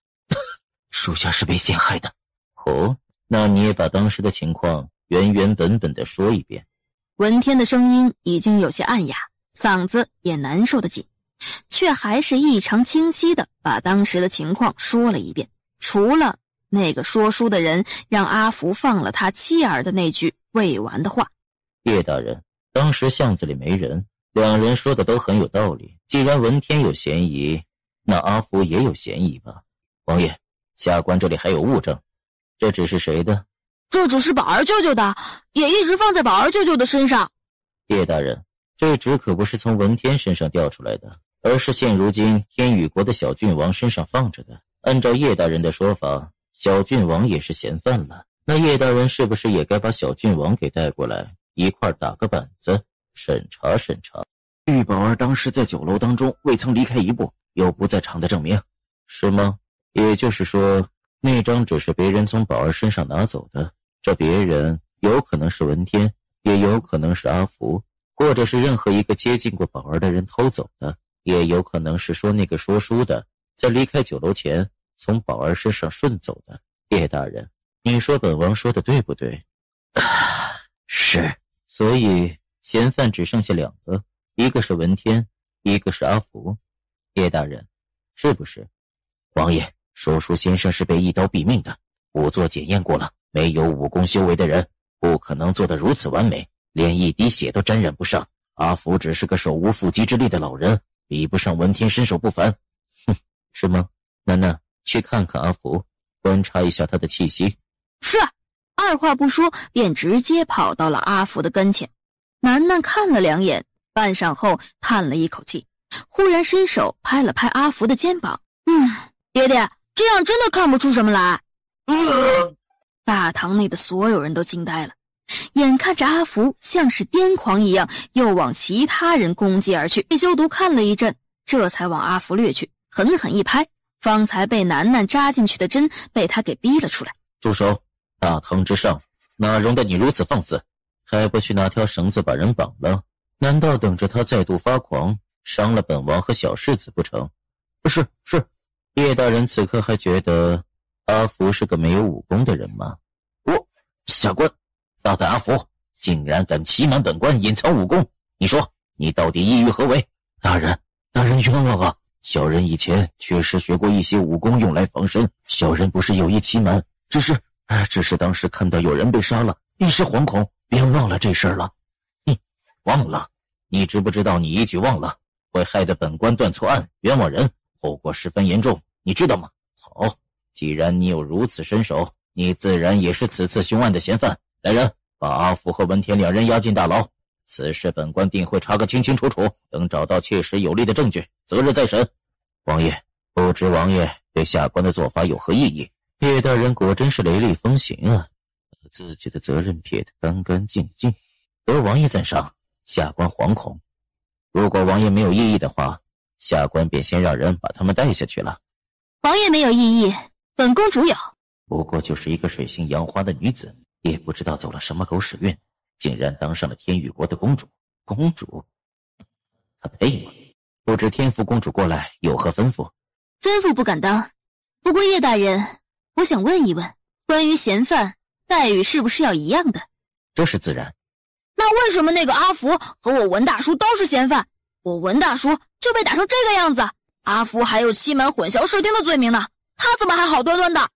属下是被陷害的。哦，那你也把当时的情况原原本本的说一遍。文天的声音已经有些暗哑，嗓子也难受得紧，却还是异常清晰的把当时的情况说了一遍，除了那个说书的人让阿福放了他妻儿的那句未完的话。叶大人，当时巷子里没人，两人说的都很有道理。既然文天有嫌疑，那阿福也有嫌疑吧？王爷，下官这里还有物证，这纸是谁的？这只是宝儿舅舅的，也一直放在宝儿舅舅的身上。叶大人，这纸可不是从文天身上调出来的，而是现如今天宇国的小郡王身上放着的。按照叶大人的说法，小郡王也是嫌犯了，那叶大人是不是也该把小郡王给带过来，一块打个板子，审查审查？玉宝儿当时在酒楼当中未曾离开一步，有不在场的证明，是吗？也就是说，那张纸是别人从宝儿身上拿走的，这别人有可能是文天，也有可能是阿福，或者是任何一个接近过宝儿的人偷走的，也有可能是说那个说书的在离开酒楼前从宝儿身上顺走的。叶大人，你说本王说的对不对？是。所以嫌犯只剩下两个，一个是文天，一个是阿福。叶大人，是不是？王爷，说书先生是被一刀毙命的，仵作检验过了，没有武功修为的人不可能做得如此完美，连一滴血都沾染不上。阿福只是个手无缚鸡之力的老人，比不上文天身手不凡。哼，是吗？楠楠，去看看阿福，观察一下他的气息。是。二话不说便直接跑到了阿福的跟前。楠楠看了两眼，半晌后叹了一口气，忽然伸手拍了拍阿福的肩膀。爹爹，这样真的看不出什么来。大堂内的所有人都惊呆了，眼看着阿福像是癫狂一样又往其他人攻击而去。叶修读看了一阵，这才往阿福掠去，狠狠一拍，方才被楠楠扎进去的针被他给逼了出来。住手！大堂之上，哪容得你如此放肆？还不去拿条绳子把人绑了？难道等着他再度发狂，伤了本王和小世子不成？是，叶大人此刻还觉得阿福是个没有武功的人吗？下官，大胆阿福，竟然敢欺瞒本官，隐藏武功！你说你到底意欲何为？大人冤枉啊！小人以前确实学过一些武功用来防身，小人不是有意欺瞒，只是当时看到有人被杀了，一时惶恐，便忘了这事儿了。忘了？你知不知道你一句忘了，会害得本官断错案，冤枉人，后果十分严重，你知道吗？好，既然你有如此身手，你自然也是此次凶案的嫌犯。来人，把阿福和文天两人押进大牢。此事本官定会查个清清楚楚，等找到切实有力的证据，择日再审。王爷，不知王爷对下官的做法有何异议？叶大人果真是雷厉风行啊，把自己的责任撇得干干净净，得王爷赞赏，下官惶恐。如果王爷没有异议的话，下官便先让人把他们带下去了。王爷没有异议，本公主有。不过就是一个水性杨花的女子，也不知道走了什么狗屎运，竟然当上了天宇国的公主。公主？她配吗？不知天福公主过来有何吩咐？吩咐不敢当，不过叶大人，我想问一问，关于嫌犯待遇是不是要一样的？这是自然。那为什么那个阿福和我文大叔都是嫌犯，我文大叔就被打成这个样子？阿福还有欺瞒混淆视听的罪名呢，他怎么还好端端的？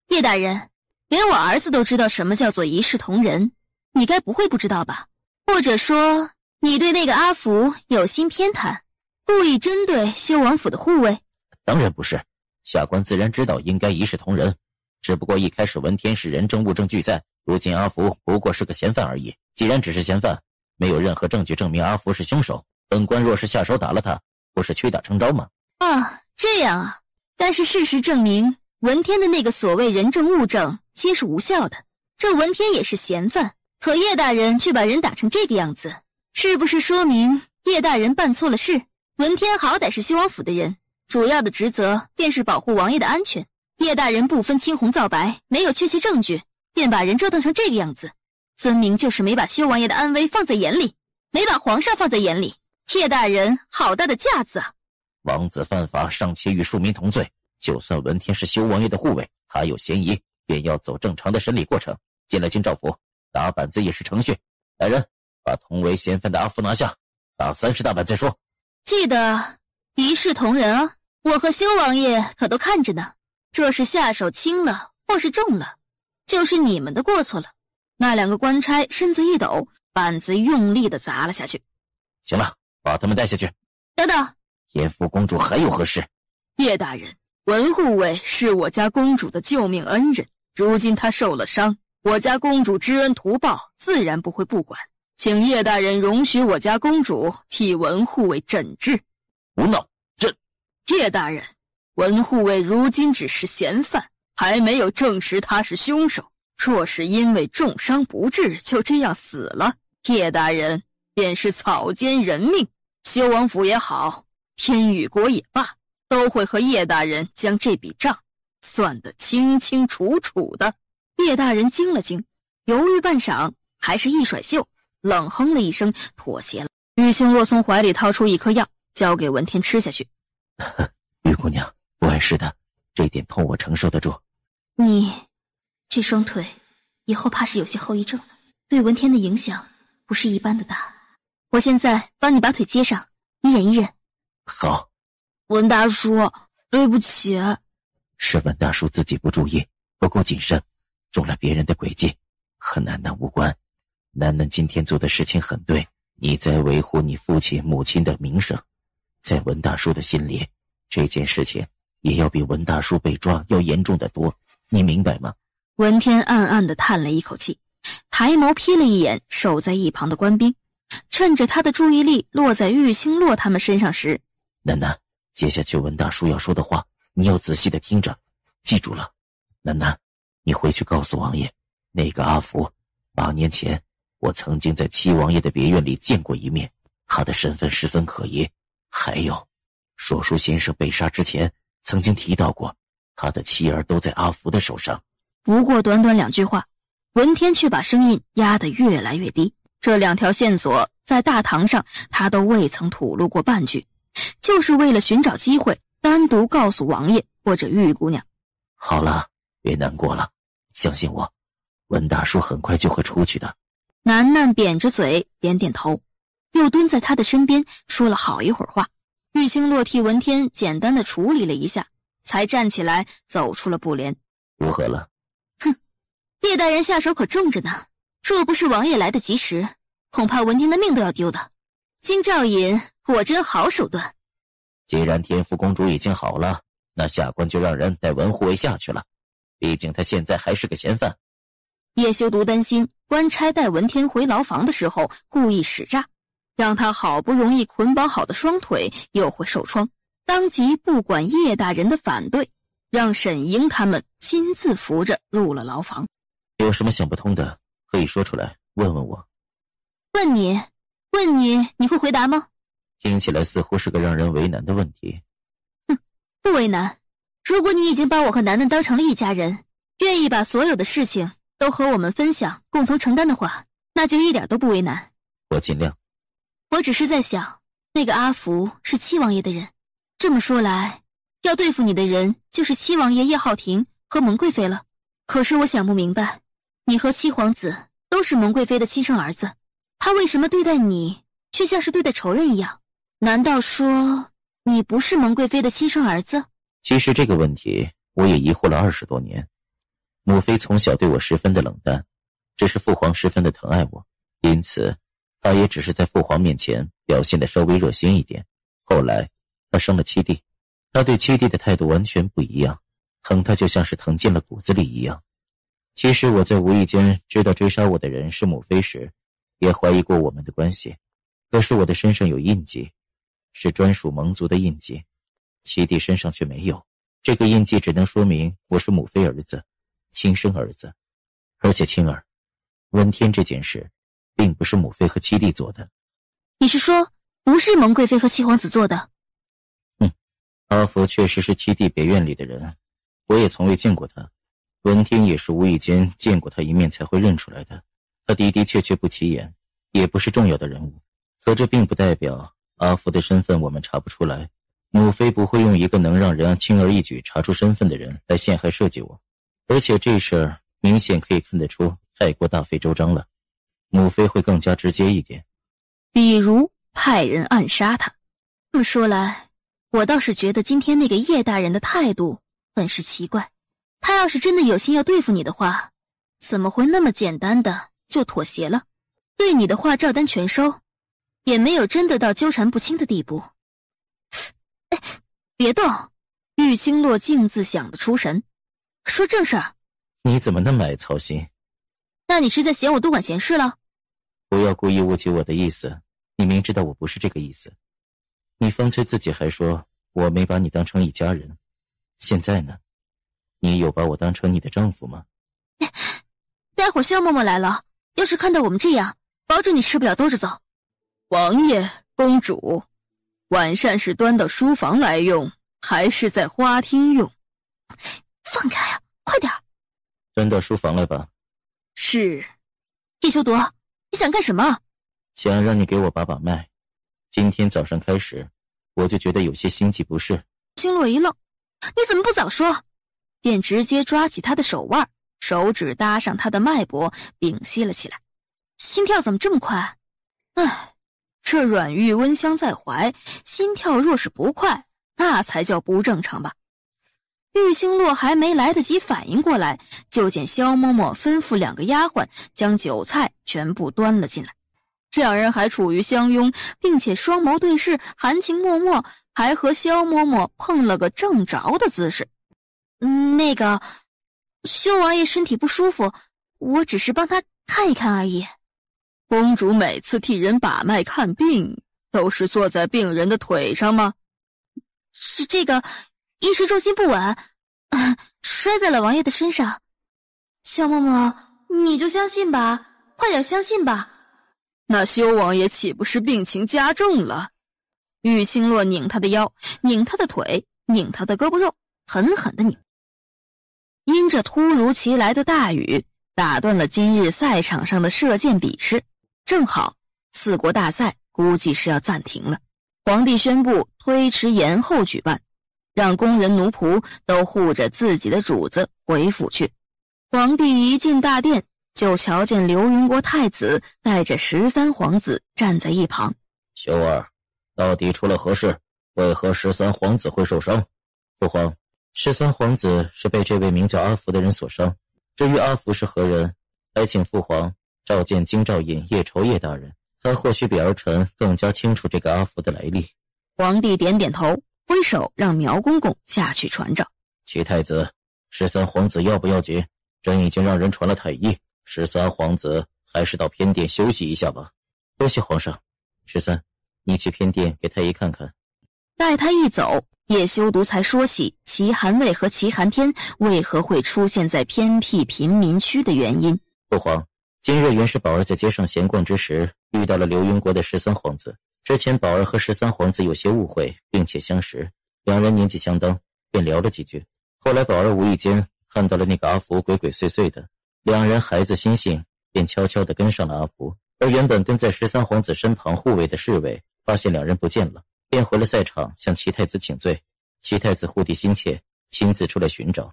叶大人，连我儿子都知道什么叫做一视同仁，你该不会不知道吧？或者说你对那个阿福有心偏袒，故意针对修王府的护卫？当然不是，下官自然知道应该一视同仁，只不过一开始文天是人证物证俱在，如今阿福不过是个嫌犯而已。既然只是嫌犯，没有任何证据证明阿福是凶手，本官若是下手打了他，不是屈打成招吗？啊，这样啊。但是事实证明，文天的那个所谓人证物证皆是无效的，这文天也是嫌犯，可叶大人却把人打成这个样子，是不是说明叶大人办错了事？文天好歹是修王府的人，主要的职责便是保护王爷的安全，叶大人不分青红皂白，没有确切证据，便把人折腾成这个样子，分明就是没把修王爷的安危放在眼里，没把皇上放在眼里。叶大人好大的架子啊！王子犯法尚且与庶民同罪，就算文天是修王爷的护卫，他有嫌疑，便要走正常的审理过程。进来进赵府，打板子也是程序。来人，把同为嫌犯的阿福拿下，打30大板再说。记得一视同仁啊，我和修王爷可都看着呢。若是下手轻了或是重了，就是你们的过错了。那2个官差身子一抖，板子用力地砸了下去。行了，把他们带下去。等等，严福公主还有何事？叶大人，文护卫是我家公主的救命恩人，如今她受了伤，我家公主知恩图报，自然不会不管，请叶大人容许我家公主替文护卫诊治。胡闹！叶大人，文护卫如今只是嫌犯，还没有证实他是凶手。若是因为重伤不治就这样死了，叶大人便是草菅人命。修王府也好，天宇国也罢，都会和叶大人将这笔账算得清清楚楚的。叶大人惊了惊，犹豫半晌，还是一甩袖，冷哼了一声，妥协了。玉清若从怀里掏出一颗药，交给文天吃下去。玉姑娘，不碍事的，这点痛我承受得住。你这双腿以后怕是有些后遗症了，对文天的影响不是一般的大。我现在帮你把腿接上，你忍一忍。好。文大叔，对不起。是文大叔自己不注意，不够谨慎，中了别人的诡计，和楠楠无关。楠楠今天做的事情很对，你在维护你父亲母亲的名声。在文大叔的心里，这件事情也要比文大叔被抓要严重得多，你明白吗？文天暗暗地叹了一口气，抬眸瞥了一眼守在一旁的官兵，趁着他的注意力落在玉清洛他们身上时，楠楠，接下去文大叔要说的话，你要仔细的听着，记住了。楠楠，你回去告诉王爷，那个阿福，8年前我曾经在七王爷的别院里见过一面，他的身份十分可疑。还有，说书先生被杀之前，曾经提到过，他的妻儿都在阿福的手上。不过短短2句话，文天却把声音压得越来越低。这2条线索在大堂上他都未曾吐露过半句，就是为了寻找机会单独告诉王爷或者玉姑娘。好了，别难过了，相信我，文大叔很快就会出去的。楠楠扁着嘴点点头，又蹲在他的身边说了好一会儿话。玉清洛替文天简单的处理了一下，才站起来走出了布帘。如何了？哼，叶大人下手可重着呢，若不是王爷来得及时，恐怕文天的命都要丢的。金兆尹果真好手段。既然天福公主已经好了，那下官就让人带文护卫下去了，毕竟他现在还是个嫌犯。叶修独担心官差带文天回牢房的时候故意使诈，让他好不容易捆绑好的双腿又会受创，当即不管叶大人的反对，让沈英他们亲自扶着入了牢房。有什么想不通的可以说出来，问问我。问你，你会回答吗？听起来似乎是个让人为难的问题。不为难，如果你已经把我和楠楠当成了一家人，愿意把所有的事情都和我们分享，共同承担的话，那就一点都不为难。我尽量。我只是在想，那个阿福是七王爷的人，这么说来，要对付你的人就是七王爷叶浩庭和蒙贵妃了。可是我想不明白，你和七皇子都是蒙贵妃的亲生儿子，他为什么对待你却像是对待仇人一样？难道说你不是蒙贵妃的亲生儿子？其实这个问题我也疑惑了20多年。母妃从小对我十分的冷淡，只是父皇十分的疼爱我，因此他也只是在父皇面前表现得稍微热心一点。后来他生了七弟，他对七弟的态度完全不一样，疼他就像是疼进了骨子里一样。其实我在无意间知道追杀我的人是母妃时，也怀疑过我们的关系。可是我的身上有印记，是专属蒙族的印记，七弟身上却没有。这个印记只能说明我是母妃儿子，亲生儿子。而且青儿，文天这件事并不是母妃和七弟做的。你是说不是蒙贵妃和七皇子做的？阿福确实是七弟别院里的人，我也从未见过他。文天也是无意间见过他一面才会认出来的。他的的确确不起眼，也不是重要的人物，可这并不代表阿福的身份我们查不出来。母妃不会用一个能让人轻而易举查出身份的人来陷害设计我，而且这事儿明显可以看得出太过大费周章了。母妃会更加直接一点，比如派人暗杀他。这么说来，我倒是觉得今天那个叶大人的态度很是奇怪。他要是真的有心要对付你的话，怎么会那么简单的就妥协了？对你的话照单全收，也没有真的到纠缠不清的地步。别动！玉清洛径自想得出神，说正事儿。你怎么那么爱操心？那你是在嫌我多管闲事了？不要故意误解我的意思，你明知道我不是这个意思。你方才自己还说我没把你当成一家人，现在呢？你有把我当成你的丈夫吗？待会儿萧嬷嬷来了，要是看到我们这样，保准你吃不了兜着走。王爷、公主，晚膳是端到书房来用，还是在花厅用？放开啊，快点！端到书房来吧。是。叶修铎，你想干什么？想让你给我把把脉。今天早上开始，我就觉得有些心悸不适。星洛一愣，你怎么不早说？便直接抓起他的手腕，手指搭上他的脉搏，屏息了起来。心跳怎么这么快？唉，这软玉温香在怀，心跳若是不快，那才叫不正常吧。玉星洛还没来得及反应过来，就见萧嬷嬷吩咐2个丫鬟将酒菜全部端了进来。两人还处于相拥，并且双眸对视，含情脉脉，还和萧嬷嬷碰了个正着的姿势。那个，萧王爷身体不舒服，我只是帮他看一看而已。公主每次替人把脉看病，都是坐在病人的腿上吗？是这个，一时重心不稳，摔在了王爷的身上。萧嬷嬷，你就相信吧，快点相信吧。那萧王爷岂不是病情加重了？玉星洛拧他的腰，拧他的腿，拧他的胳膊肉，狠狠地拧。因着突如其来的大雨，打断了今日赛场上的射箭比试，正好4国大赛估计是要暂停了。皇帝宣布推迟延后举办，让工人奴仆都护着自己的主子回府去。皇帝一进大殿，就瞧见刘云国太子带着13皇子站在一旁。修儿，到底出了何事？为何13皇子会受伤？父皇，13皇子是被这位名叫阿福的人所伤。至于阿福是何人，还请父皇召见京兆尹叶愁叶大人，他或许比儿臣更加清楚这个阿福的来历。皇帝点点头，挥手让苗公公下去传召。齐太子，13皇子要不要紧？朕已经让人传了太医，13皇子还是到偏殿休息一下吧。多谢皇上。13，你去偏殿给太医看看。待他一走，叶修读才说起齐寒卫和齐寒天为何会出现在偏僻贫民区的原因。父皇，今日原是宝儿在街上闲逛之时遇到了刘云国的13皇子。之前宝儿和13皇子有些误会，并且相识，两人年纪相当，便聊了几句。后来宝儿无意间看到了那个阿福鬼鬼祟祟的，两人孩子心性，便悄悄地跟上了阿福。而原本跟在13皇子身旁护卫的侍卫发现两人不见了，便回了赛场向齐太子请罪。齐太子护弟心切，亲自出来寻找。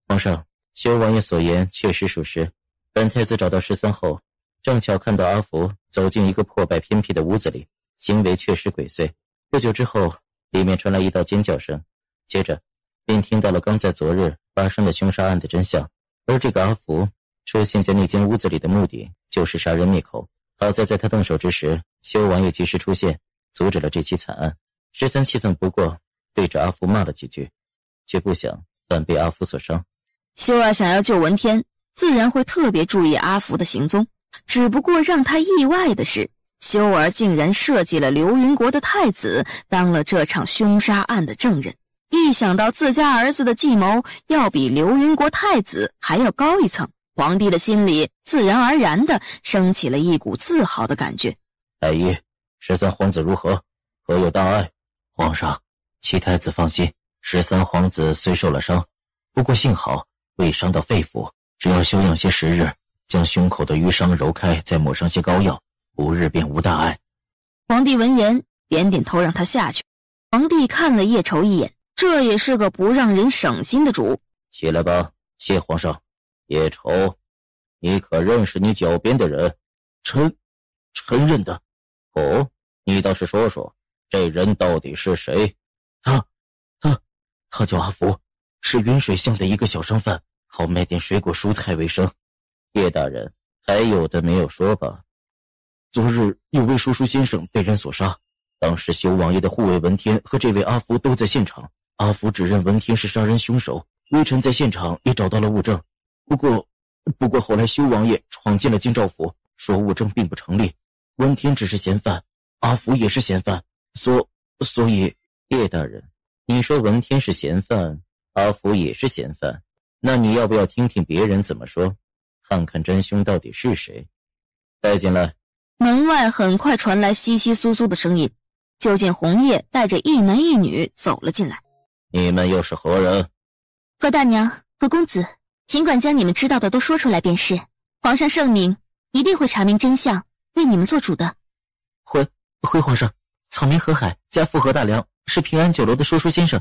皇上，修王爷所言确实属实。本太子找到13后，正巧看到阿福走进一个破败偏僻的屋子里，行为确实鬼祟。不久之后，里面传来一道尖叫声，接着便听到了刚在昨日发生的凶杀案的真相。而这个阿福出现在那间屋子里的目的就是杀人灭口。好在在他动手之时，修王爷及时出现，阻止了这起惨案。13气愤不过，对着阿福骂了几句，却不想反被阿福所伤。修儿想要救文天，自然会特别注意阿福的行踪。只不过让他意外的是，修儿竟然设计了刘云国的太子当了这场凶杀案的证人。一想到自家儿子的计谋要比刘云国太子还要高一层，皇帝的心里自然而然地升起了一股自豪的感觉。太医，13皇子如何？何有大碍？皇上，齐太子放心，13皇子虽受了伤，不过幸好未伤到肺腑，只要休养些10日，将胸口的淤伤揉开，再抹上些膏药，5日便无大碍。皇帝闻言点点头，让他下去。皇帝看了叶愁一眼，这也是个不让人省心的主。起来吧，谢皇上。叶愁，你可认识你脚边的人？臣认得。哦，你倒是说说，这人到底是谁？他叫阿福，是云水巷的一个小商贩，靠卖点水果蔬菜为生。叶大人，还有的没有说吧？昨日有位叔叔先生被人所杀，当时修王爷的护卫文天和这位阿福都在现场。阿福指认文天是杀人凶手，微臣在现场也找到了物证。不过后来修王爷闯进了京兆府，说物证并不成立，文天只是嫌犯，阿福也是嫌犯，所以叶大人，你说文天是嫌犯，阿福也是嫌犯，那你要不要听听别人怎么说，看看真凶到底是谁？带进来。门外很快传来窸窸窣窣的声音，就见红叶带着一男一女走了进来。你们又是何人？何大娘，何公子，尽管将你们知道的都说出来便是。皇上圣明，一定会查明真相，为你们做主的。回皇上，草民何海家父何大良是平安酒楼的说书先生。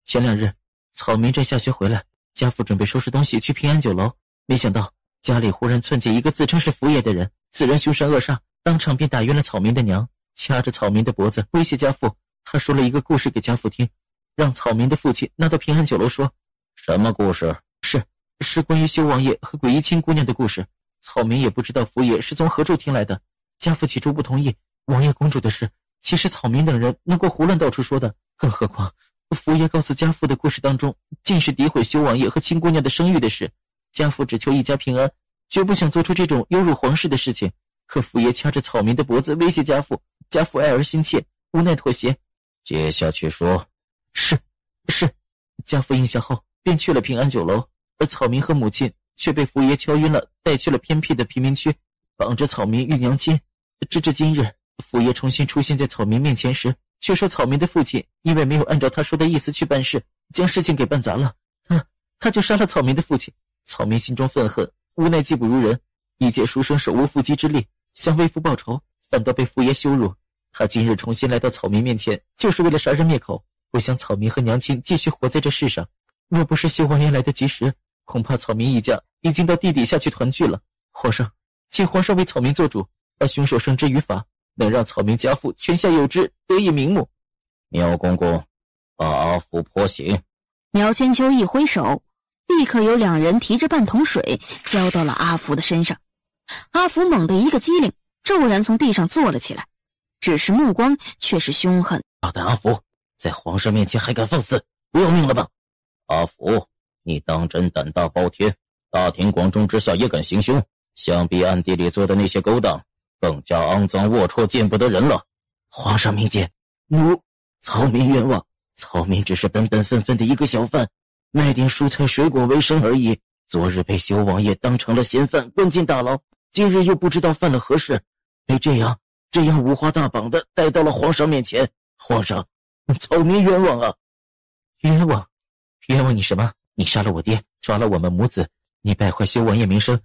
前2日，草民正下学回来，家父准备收拾东西去平安酒楼，没想到家里忽然窜进一个自称是福爷的人，此人凶神恶煞，当场便打晕了草民的娘，掐着草民的脖子威胁家父。他说了一个故事给家父听，让草民的父亲拿到平安酒楼说。什么故事？是关于修王爷和鬼医青姑娘的故事。草民也不知道福爷是从何处听来的，家父起初不同意。王爷公主的事，其实草民等人能够胡乱到处说的，更何况福爷告诉家父的故事当中，尽是诋毁修王爷和青姑娘的声誉的事。家父只求一家平安，绝不想做出这种有辱皇室的事情。可福爷掐着草民的脖子威胁家父，家父爱儿心切，无奈妥协。接下去说。是，家父应下后便去了平安酒楼，而草民和母亲却被福爷敲晕了，带去了偏僻的贫民区，绑着草民与娘亲。直至今日，福爷重新出现在草民面前时，却说草民的父亲因为没有按照他说的意思去办事，将事情给办砸了。他就杀了草民的父亲。草民心中愤恨，无奈技不如人，一介书生手无缚鸡之力，想为父报仇，反倒被父爷羞辱。他今日重新来到草民面前，就是为了杀人灭口，不想草民和娘亲继续活在这世上。若不是修王爷来得及时，恐怕草民一家已经到地底下去团聚了。皇上，请皇上为草民做主，把凶手绳之于法，能让草民家父泉下有知，得以瞑目。苗公公，把阿福泼醒。苗千秋一挥手，立刻有2人提着半桶水浇到了阿福的身上。阿福猛地一个机灵，骤然从地上坐了起来，只是目光却是凶狠。大胆阿福，在皇上面前还敢放肆，不要命了吧？阿福，你当真胆大包天，大庭广众之下也敢行凶，想必暗地里做的那些勾当更加肮脏龌龊，见不得人了。皇上明鉴，奴草民冤枉，草民只是本分分的一个小贩，卖点蔬菜水果为生而已。昨日被修王爷当成了嫌犯关进大牢，今日又不知道犯了何事，被这样五花大绑的带到了皇上面前。皇上，草民冤枉啊！冤枉？冤枉你什么？你杀了我爹，抓了我们母子，你败坏修王爷名声，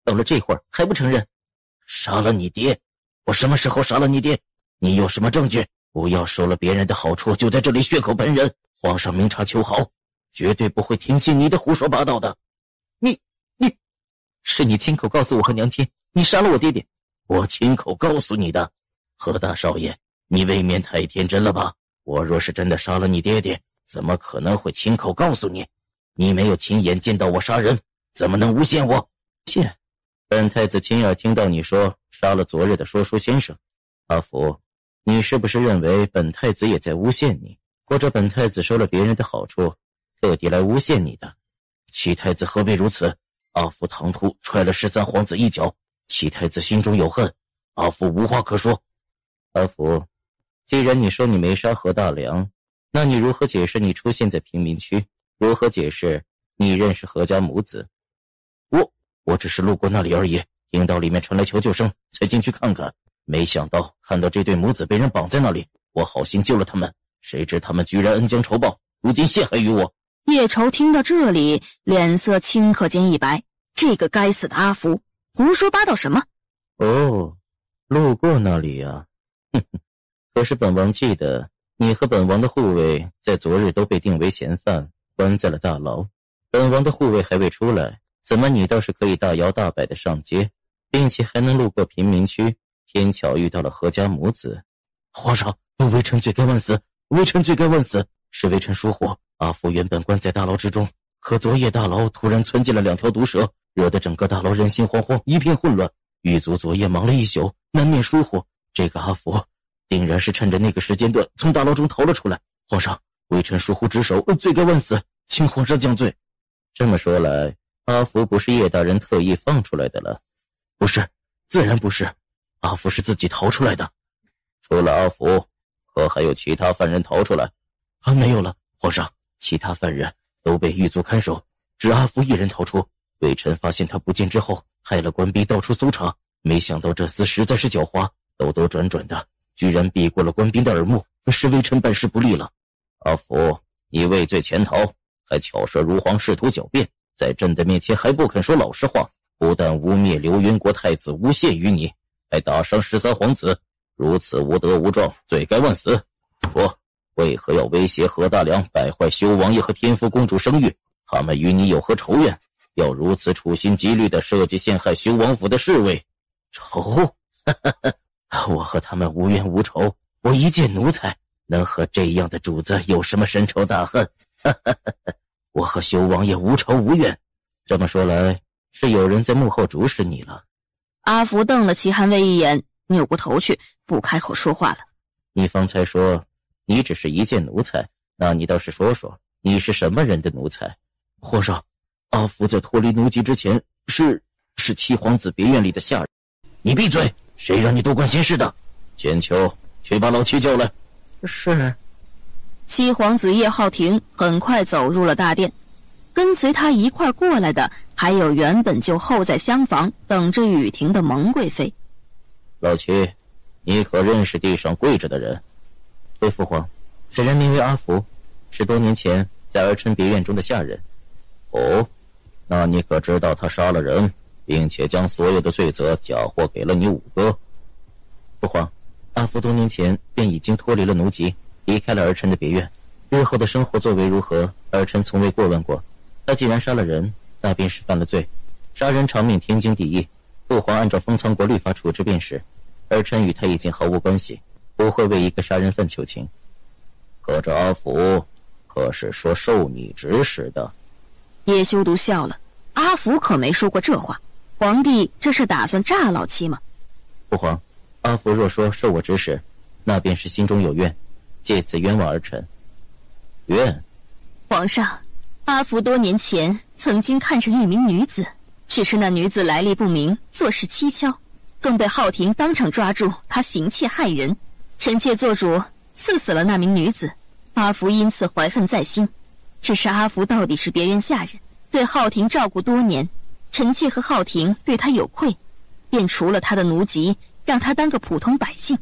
到了这会儿还不承认？杀了你爹？我什么时候杀了你爹？你有什么证据？不要受了别人的好处就在这里血口喷人。皇上明察秋毫，绝对不会听信你的胡说八道的。是你亲口告诉我和娘亲，你杀了我爹爹。我亲口告诉你的。何大少爷，你未免太天真了吧？我若是真的杀了你爹爹，怎么可能会亲口告诉你？你没有亲眼见到我杀人，怎么能诬陷我？谢，本太子亲耳听到你说杀了昨日的说书先生。阿福，你是不是认为本太子也在诬陷你，或者本太子收了别人的好处，特地来诬陷你的？启太子何必如此？阿福唐突踹了13皇子一脚，启太子心中有恨，阿福无话可说。阿福，既然你说你没杀何大良，那你如何解释你出现在贫民区？如何解释你认识何家母子？我只是路过那里而已，听到里面传来求救声，才进去看看。没想到看到这对母子被人绑在那里，我好心救了他们，谁知他们居然恩将仇报，如今陷害于我。叶愁听到这里，脸色顷刻间一白，这个该死的阿福胡说八道什么？哦，路过那里啊。可是本王记得你和本王的护卫在昨日都被定为嫌犯，关在了大牢。本王的护卫还未出来，怎么你倒是可以大摇大摆的上街，并且还能路过贫民区，偏巧遇到了何家母子？皇上，微臣罪该万死，微臣罪该万死，是微臣疏忽。阿福原本关在大牢之中，可昨夜大牢突然窜进了2条毒蛇，惹得整个大牢人心惶惶，一片混乱。狱卒昨夜忙了一宿，难免疏忽。这个阿福定然是趁着那个时间段从大牢中逃了出来。皇上，微臣疏忽职守，罪该万死，请皇上降罪。这么说来，阿福不是叶大人特意放出来的了？不是，自然不是，阿福是自己逃出来的。除了阿福，可还有其他犯人逃出来？没有了，皇上，其他犯人都被狱卒看守，只阿福一人逃出。微臣发现他不见之后，派了官兵到处搜查，没想到这厮实在是狡猾，兜兜转转的，居然避过了官兵的耳目，是微臣办事不力了。阿福，你畏罪潜逃，还巧舌如簧，试图狡辩，在朕的面前还不肯说老实话，不但污蔑刘云国太子诬陷于你，还打伤13皇子，如此无德无状，罪该万死。说，为何要威胁何大良败坏修王爷和天福公主声誉？他们与你有何仇怨？要如此处心积虑地设计陷害修王府的侍卫？仇？我和他们无冤无仇，我一介奴才，能和这样的主子有什么深仇大恨？我和修王爷无仇无怨。这么说来，是有人在幕后主使你了。阿福瞪了齐寒威一眼，扭过头去，不开口说话了。你方才说你只是一介奴才，那你倒是说说，你是什么人的奴才？皇上，阿福在脱离奴籍之前是七皇子别院里的下人。你闭嘴！谁让你多管闲事的？千秋，去把老七叫来。是。七皇子叶浩庭很快走入了大殿，跟随他一块过来的还有原本就候在厢房等着雨婷的蒙贵妃。老七，你可认识地上跪着的人？回父皇，此人名为阿福，是多年前在儿臣别院中的下人。哦，那你可知道他杀了人，并且将所有的罪责嫁祸给了你五哥？父皇，阿福多年前便已经脱离了奴籍，离开了儿臣的别院。日后的生活作为如何，儿臣从未过问过。他既然杀了人，那便是犯了罪。杀人偿命天经地义，父皇按照封藏国律法处置便是。儿臣与他已经毫无关系，不会为一个杀人犯求情。可这阿福可是说受你指使的？叶修毒笑了，阿福可没说过这话。皇帝这是打算诈老妻吗？父皇，阿福若说受我指使，那便是心中有怨，借此冤枉儿臣。冤？皇上，阿福多年前曾经看上一名女子，只是那女子来历不明，做事蹊跷，更被浩廷当场抓住，她行窃害人。臣妾做主赐死了那名女子，阿福因此怀恨在心。只是阿福到底是别人下人，对浩廷照顾多年，臣妾和浩廷对他有愧，便除了他的奴籍，让他当个普通百姓。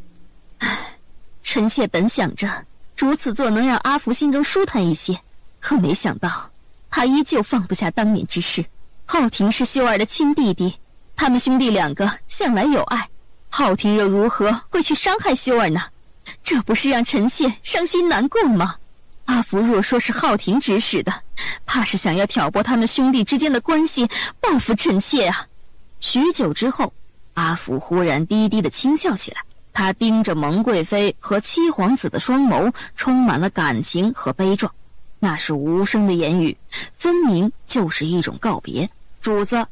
唉，臣妾本想着如此做能让阿福心中舒坦一些，可没想到他依旧放不下当年之事。浩廷是秀儿的亲弟弟，他们兄弟两个向来有爱，浩廷又如何会去伤害秀儿呢？这不是让臣妾伤心难过吗？阿福若说是浩廷指使的，怕是想要挑拨他们兄弟之间的关系，报复臣妾啊。许久之后，阿福忽然低低的轻笑起来，他盯着蒙贵妃和七皇子的双眸，充满了感情和悲壮，那是无声的言语，分明就是一种告别。主子，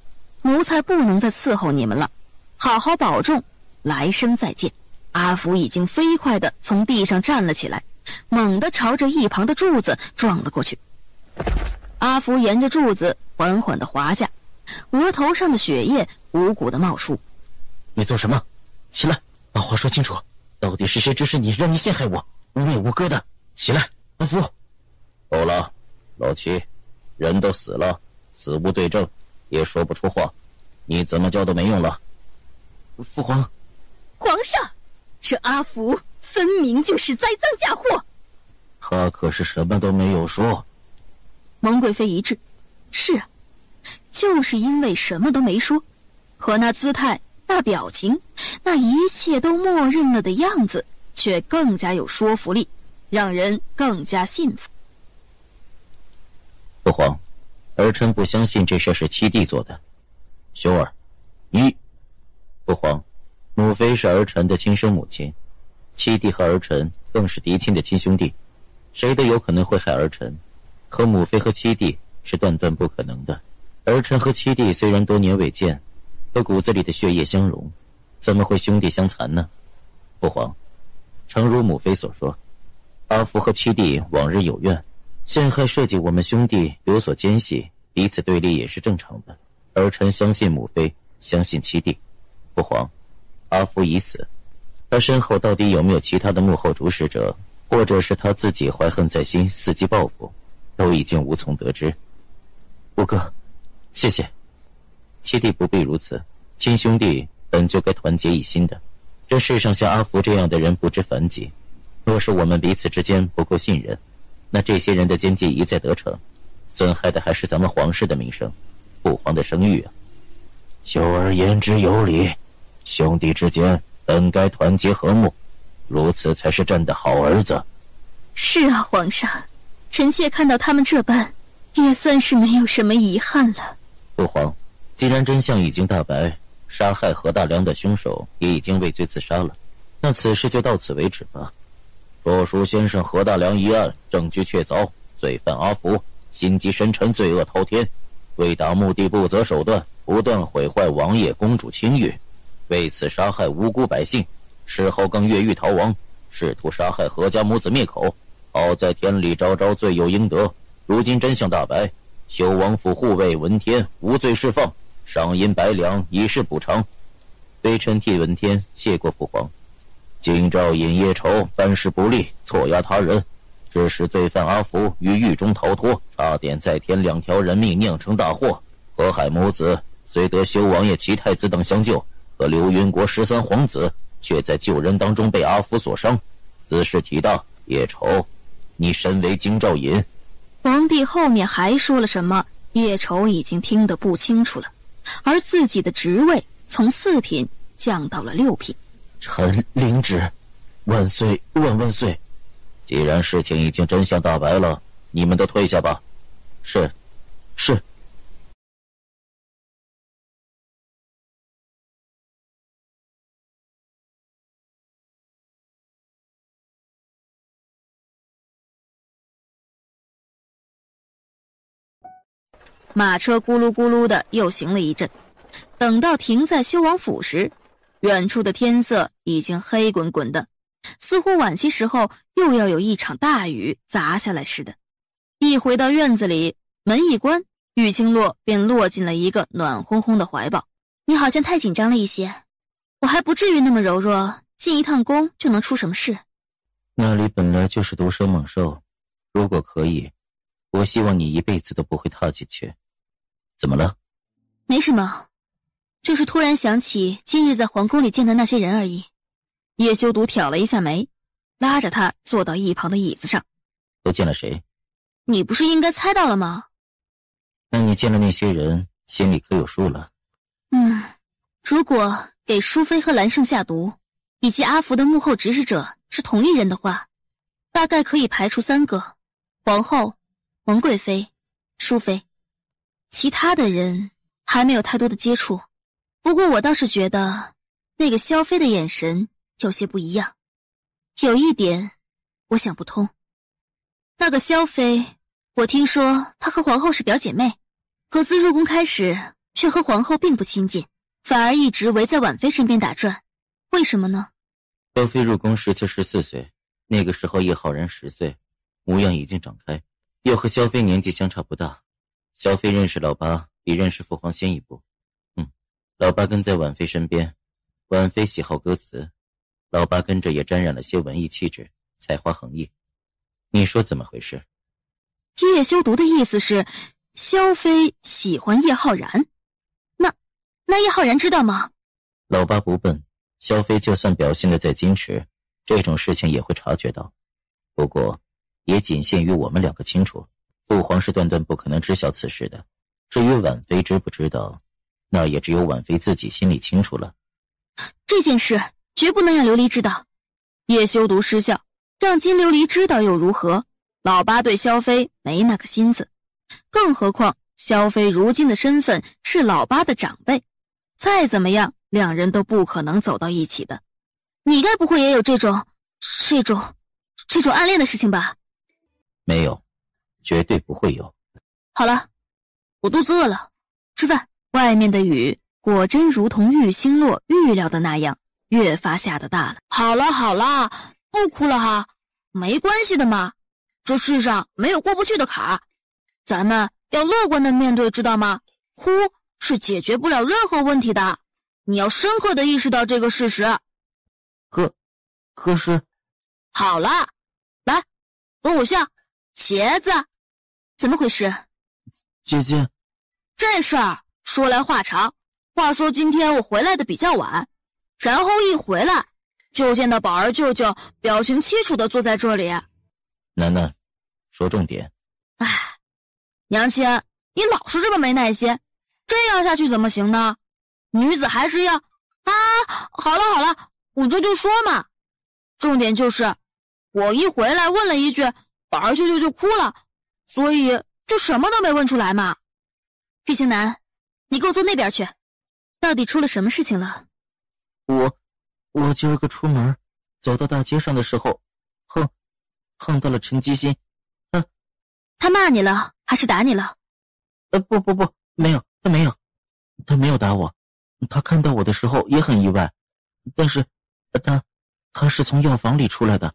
奴才不能再伺候你们了，好好保重，来生再见。阿福已经飞快地从地上站了起来，猛地朝着一旁的柱子撞了过去。阿福沿着柱子缓缓地滑下，额头上的血液汩汩地冒出。你做什么？起来，把话说清楚，到底是谁指使你，让你陷害我，污蔑无哥的？起来，阿福。够了，老七，人都死了，死无对证，也说不出话，你怎么叫都没用了。父皇，皇上，这阿福分明就是栽赃嫁祸。他可是什么都没有说。蒙贵妃一滞，是啊，就是因为什么都没说，可那姿态、那表情、那一切都默认了的样子，却更加有说服力，让人更加信服。父皇，儿臣不相信这事是七弟做的。修儿，你……父皇，母妃是儿臣的亲生母亲，七弟和儿臣更是嫡亲的亲兄弟，谁都有可能会害儿臣，可母妃和七弟是断断不可能的。儿臣和七弟虽然多年未见，可骨子里的血液相融，怎么会兄弟相残呢？父皇，诚如母妃所说，阿福和七弟往日有怨，陷害设计我们兄弟有所间隙，彼此对立也是正常的。儿臣相信母妃，相信七弟。父皇，阿福已死，他身后到底有没有其他的幕后主使者，或者是他自己怀恨在心，伺机报复，都已经无从得知。五哥，谢谢。七弟不必如此，亲兄弟本就该团结一心的。这世上像阿福这样的人不知凡几，若是我们彼此之间不够信任，那这些人的奸计一再得逞，损害的还是咱们皇室的名声，父皇的声誉啊。秀儿言之有理，兄弟之间本该团结和睦，如此才是朕的好儿子。是啊，皇上，臣妾看到他们这般，也算是没有什么遗憾了。父皇，既然真相已经大白，杀害何大良的凶手也已经畏罪自杀了，那此事就到此为止吧。说书先生何大良一案证据确凿，罪犯阿福心机深沉，罪恶滔天，为达目的不择手段，不断毁坏王爷公主清誉，为此杀害无辜百姓，事后更越狱逃亡，试图杀害何家母子灭口。好在天理昭昭，罪有应得，如今真相大白，修王府护卫文天无罪释放，赏银100两以示补偿。微臣替文天谢过父皇。今诏引业仇，办事不力，错押他人，致使罪犯阿福于狱中逃脱，差点再添2条人命，酿成大祸。河海母子虽得修王爷齐太子等相救，和刘云国13皇子却在救人当中被阿福所伤，此事体大，叶愁，你身为京兆尹。皇帝后面还说了什么，叶愁已经听得不清楚了，而自己的职位从4品降到了6品。臣领旨，万岁万万岁！既然事情已经真相大白了，你们都退下吧。是。马车咕噜咕噜的又行了一阵，等到停在修王府时，远处的天色已经黑滚滚的，似乎晚些时候又要有一场大雨砸下来似的。一回到院子里，门一关，玉清洛便落进了一个暖烘烘的怀抱。你好像太紧张了一些，我还不至于那么柔弱，进一趟宫就能出什么事？那里本来就是毒蛇猛兽，如果可以，我希望你一辈子都不会踏进去。怎么了？没什么，就是突然想起今日在皇宫里见的那些人而已。叶修毒挑了一下眉，拉着他坐到一旁的椅子上。都见了谁？你不是应该猜到了吗？那你见了那些人，心里可有数了？如果给淑妃和兰胜下毒，以及阿福的幕后指使者是同一人的话，大概可以排除3个：皇后、王贵妃、淑妃。其他的人还没有太多的接触，不过我倒是觉得那个萧妃的眼神有些不一样。有一点我想不通，那个萧妃，我听说她和皇后是表姐妹，可自入宫开始却和皇后并不亲近，反而一直围在婉妃身边打转，为什么呢？萧妃入宫时才14岁，那个时候叶浩然10岁，模样已经长开，又和萧妃年纪相差不大。萧妃认识老八比认识父皇先一步，老八跟在婉妃身边，婉妃喜好歌词，老八跟着也沾染了些文艺气质，才华横溢。你说怎么回事？叶修毒的意思是萧妃喜欢叶浩然，那叶浩然知道吗？老八不笨，萧妃就算表现得再矜持，这种事情也会察觉到，不过也仅限于我们2个清楚，父皇是断断不可能知晓此事的。至于婉妃知不知道，那也只有婉妃自己心里清楚了。这件事绝不能让琉璃知道。叶修毒失笑，让金琉璃知道又如何？老八对萧妃没那个心思，更何况萧妃如今的身份是老八的长辈，再怎么样2人都不可能走到一起的。你该不会也有这种暗恋的事情吧？没有，绝对不会有。好了，我肚子饿了，吃饭。外面的雨果真如同玉星洛预料的那样，越发下得大了。好了，不哭了哈，没关系的嘛，这世上没有过不去的坎儿，咱们要乐观的面对，知道吗？哭是解决不了任何问题的，你要深刻的意识到这个事实。可是，好了，来，跟我笑，茄子。怎么回事？姐姐，这事儿说来话长。话说今天我回来的比较晚，然后一回来就见到宝儿舅舅表情凄楚的坐在这里。楠楠，说重点。娘亲，你老是这么没耐心，这样下去怎么行呢？女子还是要……好了，我这就说嘛。重点就是我一回来问了一句，宝儿舅舅就哭了，所以就什么都没问出来嘛。玉清南，你给我坐那边去，到底出了什么事情了？我今儿个出门走到大街上的时候碰到了陈吉新。他骂你了还是打你了？不，没有，他没有打我，他看到我的时候也很意外，但是他是从药房里出来的，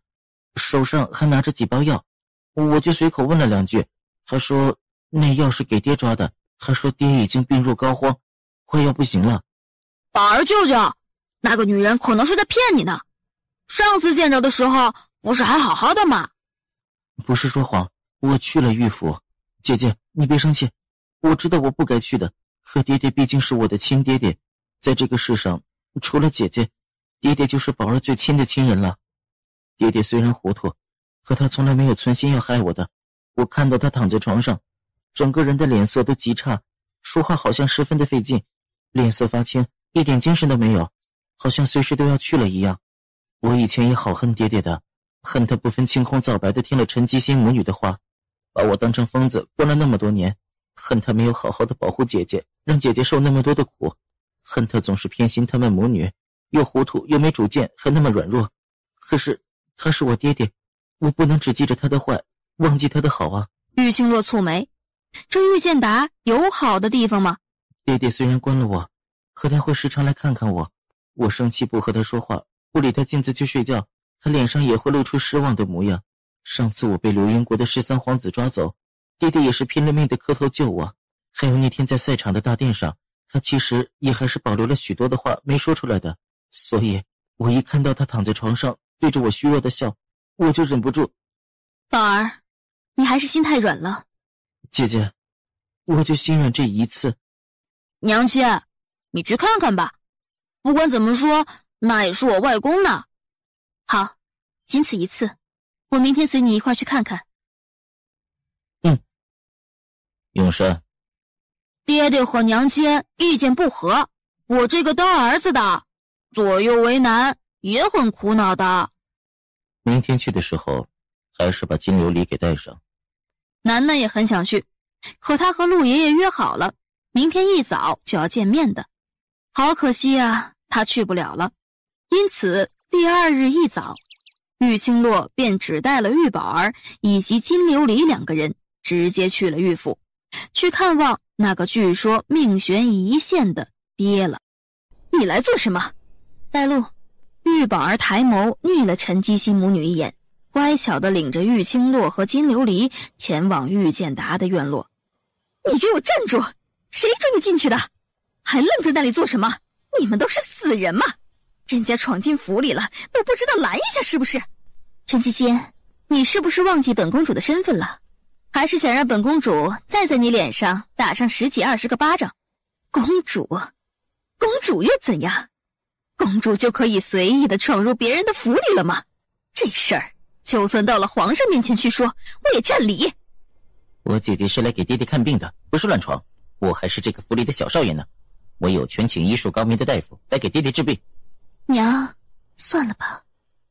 手上还拿着几包药，我就随口问了2句，他说那药是给爹抓的，他说爹已经病入膏肓，快要不行了。宝儿舅舅，那个女人可能是在骗你呢，上次见着的时候不是还好好的吗？不是说谎，我去了玉府。姐姐你别生气，我知道我不该去的，可爹爹毕竟是我的亲爹爹，在这个世上除了姐姐，爹爹就是宝儿最亲的亲人了。爹爹虽然糊涂，可他从来没有存心要害我的。我看到他躺在床上，整个人的脸色都极差，说话好像十分的费劲，脸色发青，一点精神都没有，好像随时都要去了一样。我以前也好恨爹爹的，恨他不分青红皂白的听了陈吉星母女的话，把我当成疯子关了那么多年，恨他没有好好的保护姐姐，让姐姐受那么多的苦，恨他总是偏心他们母女，又糊涂又没主见，还那么软弱。可是他是我爹爹，我不能只记着他的坏，忘记他的好啊。玉清洛蹙眉，这玉建达有好的地方吗？爹爹虽然关了我，可他会时常来看看我。我生气不和他说话，不理他镜子去睡觉，他脸上也会露出失望的模样。上次我被刘英国的13皇子抓走，爹爹也是拼了命的磕头救我。还有那天在赛场的大殿上，他其实也还是保留了许多的话没说出来的。所以我一看到他躺在床上对着我虚弱的笑，我就忍不住。宝儿，你还是心太软了。姐姐，我就心软这一次。娘亲，你去看看吧，不管怎么说那也是我外公呢。好，仅此一次，我明天随你一块去看看。永生，爹爹和娘亲意见不合，我这个当儿子的左右为难，也很苦恼的。明天去的时候还是把金琉璃给带上。楠楠也很想去，可他和陆爷爷约好了明天一早就要见面的，好可惜啊，他去不了了。因此第二日一早，玉清洛便只带了玉宝儿以及金琉璃2个人直接去了玉府，去看望那个据说命悬一线的爹了。你来做什么？带路。玉宝儿抬眸睨了陈姬心母女一眼，乖巧地领着玉清洛和金琉璃前往玉建达的院落。你给我站住！谁准你进去的？还愣在那里做什么？你们都是死人吗？人家闯进府里了，都不知道拦一下是不是？陈姬心，你是不是忘记本公主的身份了？还是想让本公主再在你脸上打上10几20个巴掌？公主又怎样？公主就可以随意的闯入别人的府里了吗？这事儿就算到了皇上面前去说，我也占理。我姐姐是来给爹爹看病的，不是乱闯。我还是这个府里的小少爷呢，我有权请医术高明的大夫来给爹爹治病。娘，算了吧，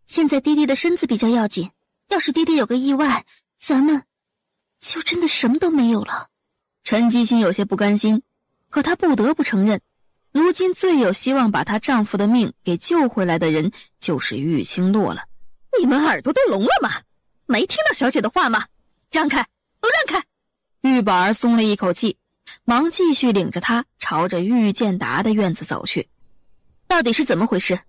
现在爹爹的身子比较要紧，要是爹爹有个意外，咱们就真的什么都没有了。陈姬心有些不甘心，可她不得不承认，如今最有希望把她丈夫的命给救回来的人就是玉清洛了。你们耳朵都聋了吗？没听到小姐的话吗？让开，都让开！玉宝儿松了一口气，忙继续领着她朝着玉建达的院子走去。到底是怎么回事？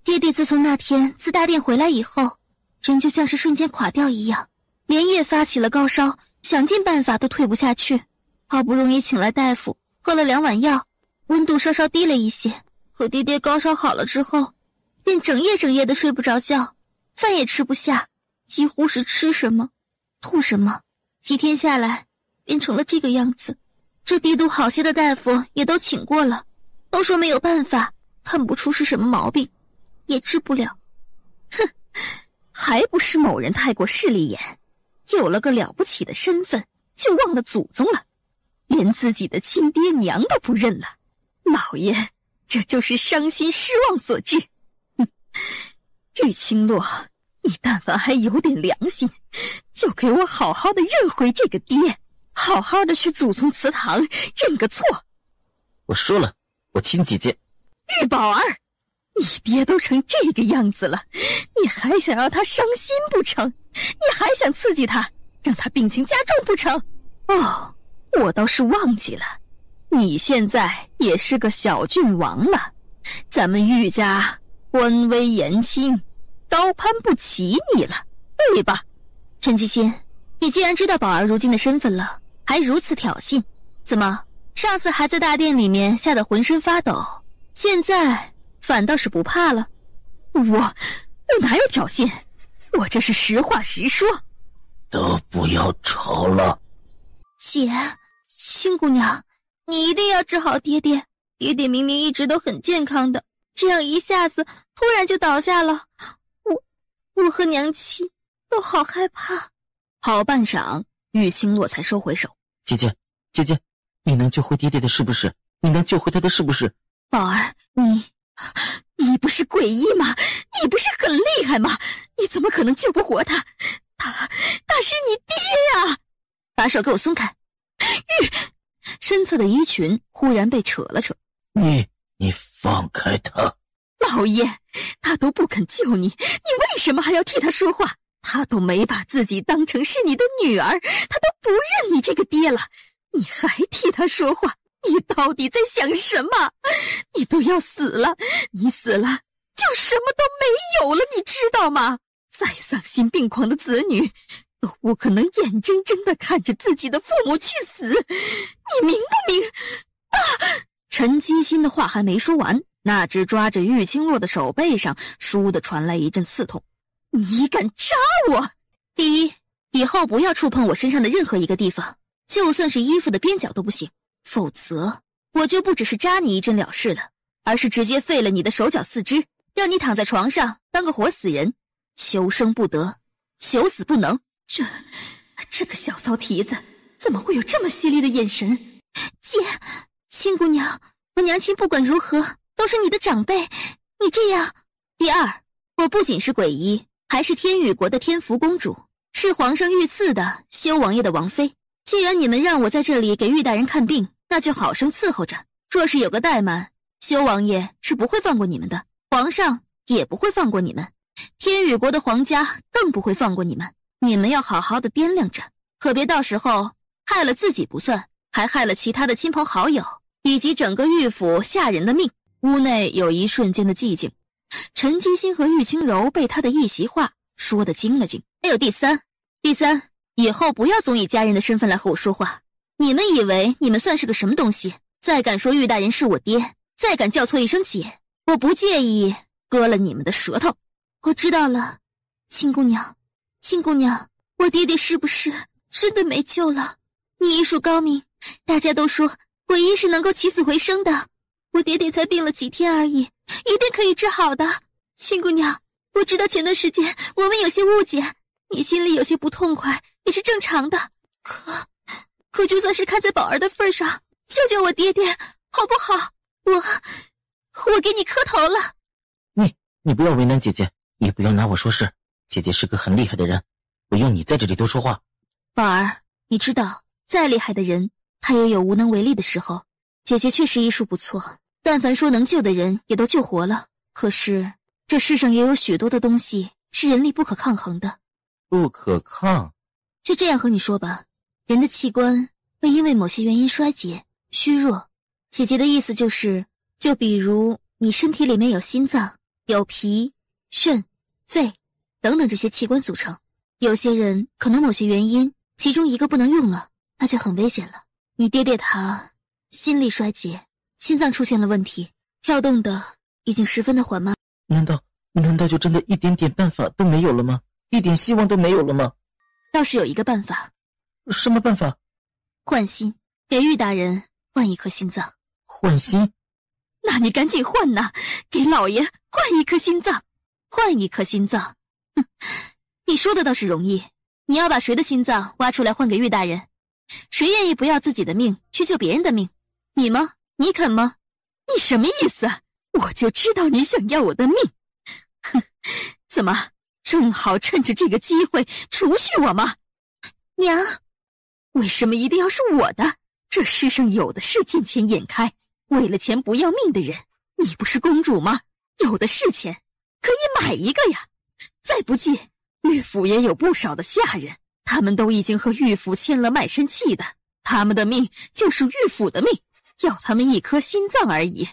爹爹自从那天自大殿回来以后，人就像是瞬间垮掉一样，连夜发起了高烧，想尽办法都退不下去，好不容易请来大夫，喝了2碗药，温度稍稍低了一些。可爹爹高烧好了之后，便整夜的睡不着觉，饭也吃不下，几乎是吃什么吐什么，几天下来变成了这个样子。这低度好些的大夫也都请过了，都说没有办法，看不出是什么毛病，也治不了。哼，还不是某人太过势利眼，有了个了不起的身份就忘了祖宗了，连自己的亲爹娘都不认了。老爷，这就是伤心失望所致。玉清洛，你但凡还有点良心，就给我好好的认回这个爹，好好的去祖宗祠堂认个错。我说了，我亲姐姐。玉宝儿，你爹都成这个样子了，你还想让他伤心不成？你还想刺激他，让他病情加重不成？哦，我倒是忘记了，你现在也是个小郡王了，咱们玉家官威严轻，高攀不起你了，对吧？陈姬心，你既然知道宝儿如今的身份了，还如此挑衅，怎么上次还在大殿里面吓得浑身发抖，现在反倒是不怕了？我哪有挑衅？我这是实话实说。都不要吵了。姐，新姑娘，你一定要治好爹爹。爹爹明明一直都很健康的，这样一下子突然就倒下了，我和娘亲都好害怕。好半晌，玉清洛才收回手。姐姐，你能救回爹爹的是不是？你能救回他的是不是？宝儿，你不是诡异吗？你不是很厉害吗？你怎么可能救不活他？他是你爹呀！把手给我松开！身侧的衣裙忽然被扯了扯。你放开他！老爷，他都不肯救你，你为什么还要替他说话？他都没把自己当成是你的女儿，他都不认你这个爹了，你还替他说话？你到底在想什么？你都要死了，你死了就什么都没有了，你知道吗？再丧心病狂的子女都不可能眼睁睁地看着自己的父母去死，你明不明？陈基心的话还没说完，那只抓着玉清洛的手背上倏地传来一阵刺痛。你敢扎我？第一，以后不要触碰我身上的任何一个地方，就算是衣服的边角都不行，否则我就不只是扎你一针了事了，而是直接废了你的手脚四肢，让你躺在床上当个活死人，求生不得，求死不能。这个小骚蹄子怎么会有这么犀利的眼神？姐，亲姑娘，我娘亲不管如何都是你的长辈，你这样。第二，我不仅是鬼医，还是天宇国的天福公主，是皇上御赐的修王爷的王妃。既然你们让我在这里给玉大人看病，那就好生伺候着。若是有个怠慢，修王爷是不会放过你们的，皇上也不会放过你们，天宇国的皇家更不会放过你们。你们要好好的掂量着，可别到时候害了自己不算，还害了其他的亲朋好友以及整个玉府下人的命。屋内有一瞬间的寂静，陈基心和玉清柔被他的一席话说得惊了惊。还有第三，以后不要总以家人的身份来和我说话。你们以为你们算是个什么东西？再敢说玉大人是我爹，再敢叫错一声姐，我不介意割了你们的舌头。我知道了，亲姑娘，我爹爹是不是真的没救了？你医术高明，大家都说鬼医是能够起死回生的，我爹爹才病了几天而已，一定可以治好的。亲姑娘，我知道前段时间我们有些误解，你心里有些不痛快也是正常的，可就算是看在宝儿的份上，救救我爹爹好不好？我给你磕头了。你不要为难姐姐，也不要拿我说事，姐姐是个很厉害的人，不用你在这里多说话。宝儿，你知道再厉害的人他也有无能为力的时候，姐姐确实医术不错，但凡说能救的人也都救活了，可是这世上也有许多的东西是人力不可抗衡的。不可抗？就这样和你说吧，人的器官会因为某些原因衰竭虚弱，姐姐的意思就比如你身体里面有心脏，有脾、肾、肺等等这些器官组成，有些人可能某些原因其中一个不能用了，那就很危险了。你爹爹他心力衰竭，心脏出现了问题，跳动的已经十分的缓慢。难道就真的一点点办法都没有了吗？一点希望都没有了吗？倒是有一个办法。什么办法？换心，给玉大人换一颗心脏。换心？那你赶紧换呐，给老爷换一颗心脏。换一颗心脏？你说的倒是容易，你要把谁的心脏挖出来换给玉大人？谁愿意不要自己的命去救别人的命？你吗？你肯吗？你什么意思？我就知道你想要我的命。哼，怎么正好趁着这个机会除去我吗？娘，为什么一定要是我的？这世上有的是见钱眼开，为了钱不要命的人。你不是公主吗？有的是钱，可以买一个呀。再不济，玉府也有不少的下人，他们都已经和玉府签了卖身契的，他们的命就是玉府的命，要他们一颗心脏而已，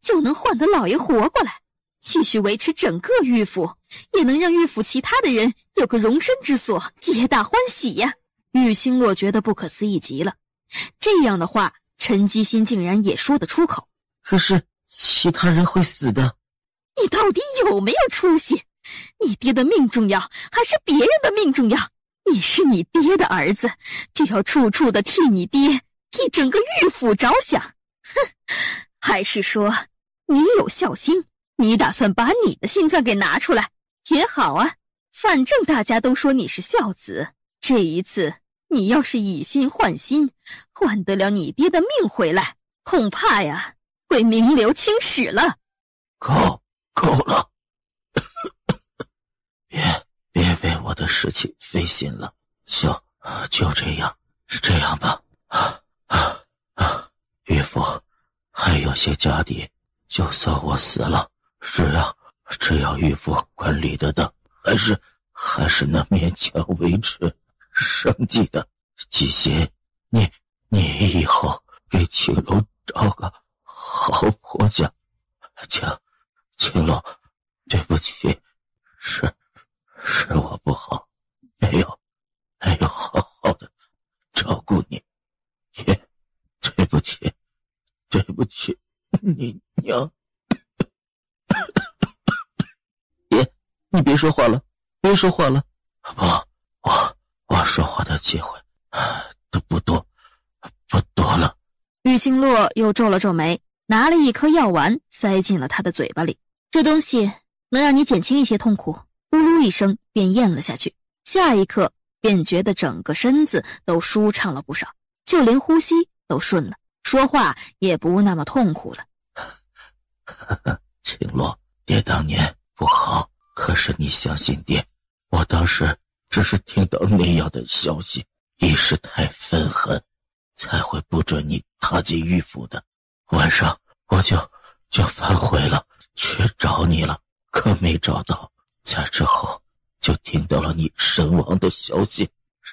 就能换得老爷活过来，继续维持整个玉府，也能让玉府其他的人有个容身之所，皆大欢喜呀。玉清洛觉得不可思议极了，这样的话陈基心竟然也说得出口。可是其他人会死的。你到底有没有出息？你爹的命重要还是别人的命重要？你是你爹的儿子，就要处处的替你爹，替整个玉府着想。哼，还是说你有孝心，你打算把你的心脏给拿出来也好啊，反正大家都说你是孝子，这一次你要是以心换心，换得了你爹的命回来，恐怕呀会名留青史了。够了，别为我的事情费心了，就这样吧。岳父还有些家底，就算我死了，只要岳父管理得当，还是能勉强维持生计的。季心，你以后给青龙找个好婆家。青龙，对不起，是我不好，没有好好的照顾你，也对不起你娘。爷，你别说话了。不，我说话的机会都不多了。玉清洛又皱了皱眉，拿了一颗药丸塞进了他的嘴巴里。这东西能让你减轻一些痛苦，呼噜一声便咽了下去。下一刻便觉得整个身子都舒畅了不少，就连呼吸都顺了，说话也不那么痛苦了。青洛，爹当年不好，可是你相信爹，我当时只是听到那样的消息，一时太愤恨，才会不准你踏进玉府的。晚上我就反悔了，去找你了，可没找到。在之后就听到了你身亡的消息，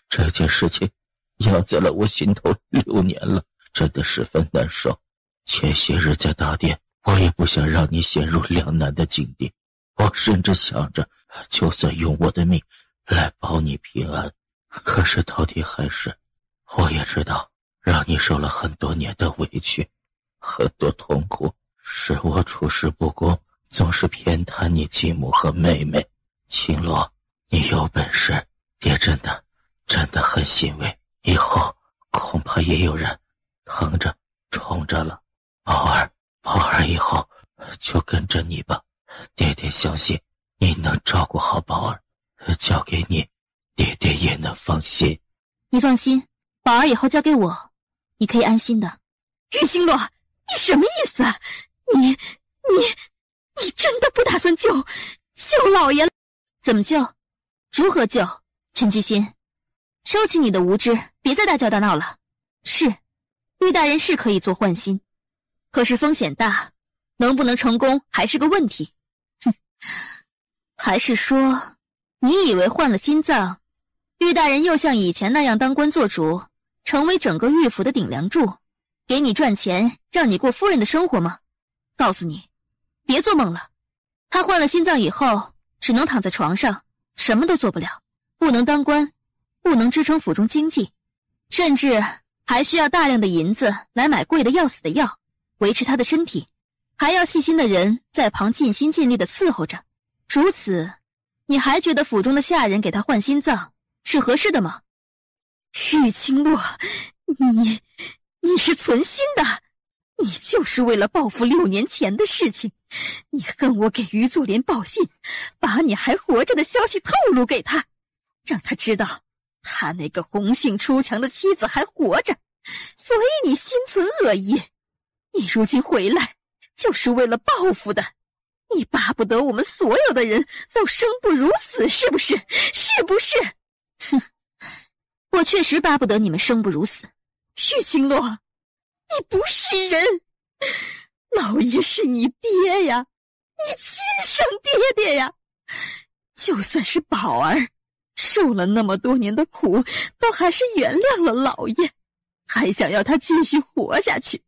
这件事情压在了我心头6年了，真的十分难受。前些日在大殿，我也不想让你陷入两难的境地，我甚至想着就算用我的命来保你平安，可是到底还是，我也知道让你受了很多年的委屈，很多痛苦，是我处事不公，总是偏袒你继母和妹妹。青洛，你有本事，爹真的很欣慰，以后恐怕也有人疼着宠着了。宝儿以后就跟着你吧，爹相信你能照顾好宝儿，交给你，爹也能放心。你放心，宝儿以后交给我，你可以安心的。玉星洛，你什么意思？你真的不打算救老爷了？怎么救？如何救？陈继新，收起你的无知，别再大叫大闹了。是，玉大人是可以做换心，可是风险大，能不能成功还是个问题。哼，还是说你以为换了心脏，玉大人又像以前那样当官做主，成为整个玉府的顶梁柱，给你赚钱，让你过夫人的生活吗？告诉你，别做梦了。他换了心脏以后，只能躺在床上，什么都做不了，不能当官，不能支撑府中经济，甚至还需要大量的银子来买贵的要死的药，维持他的身体，还要细心的人在旁尽心尽力的伺候着。如此，你还觉得府中的下人给他换心脏是合适的吗？玉清洛，你是存心的，你就是为了报复6年前的事情，你恨我给于作廉报信，把你还活着的消息透露给他，让他知道他那个红杏出墙的妻子还活着，所以你心存恶意。你如今回来就是为了报复的，你巴不得我们所有的人都生不如死，是不是？是不是？哼，我确实巴不得你们生不如死。玉清洛，你不是人，老爷是你爹呀，你亲生爹爹呀。就算是宝儿受了那么多年的苦，都还是原谅了老爷，还想要他继续活下去。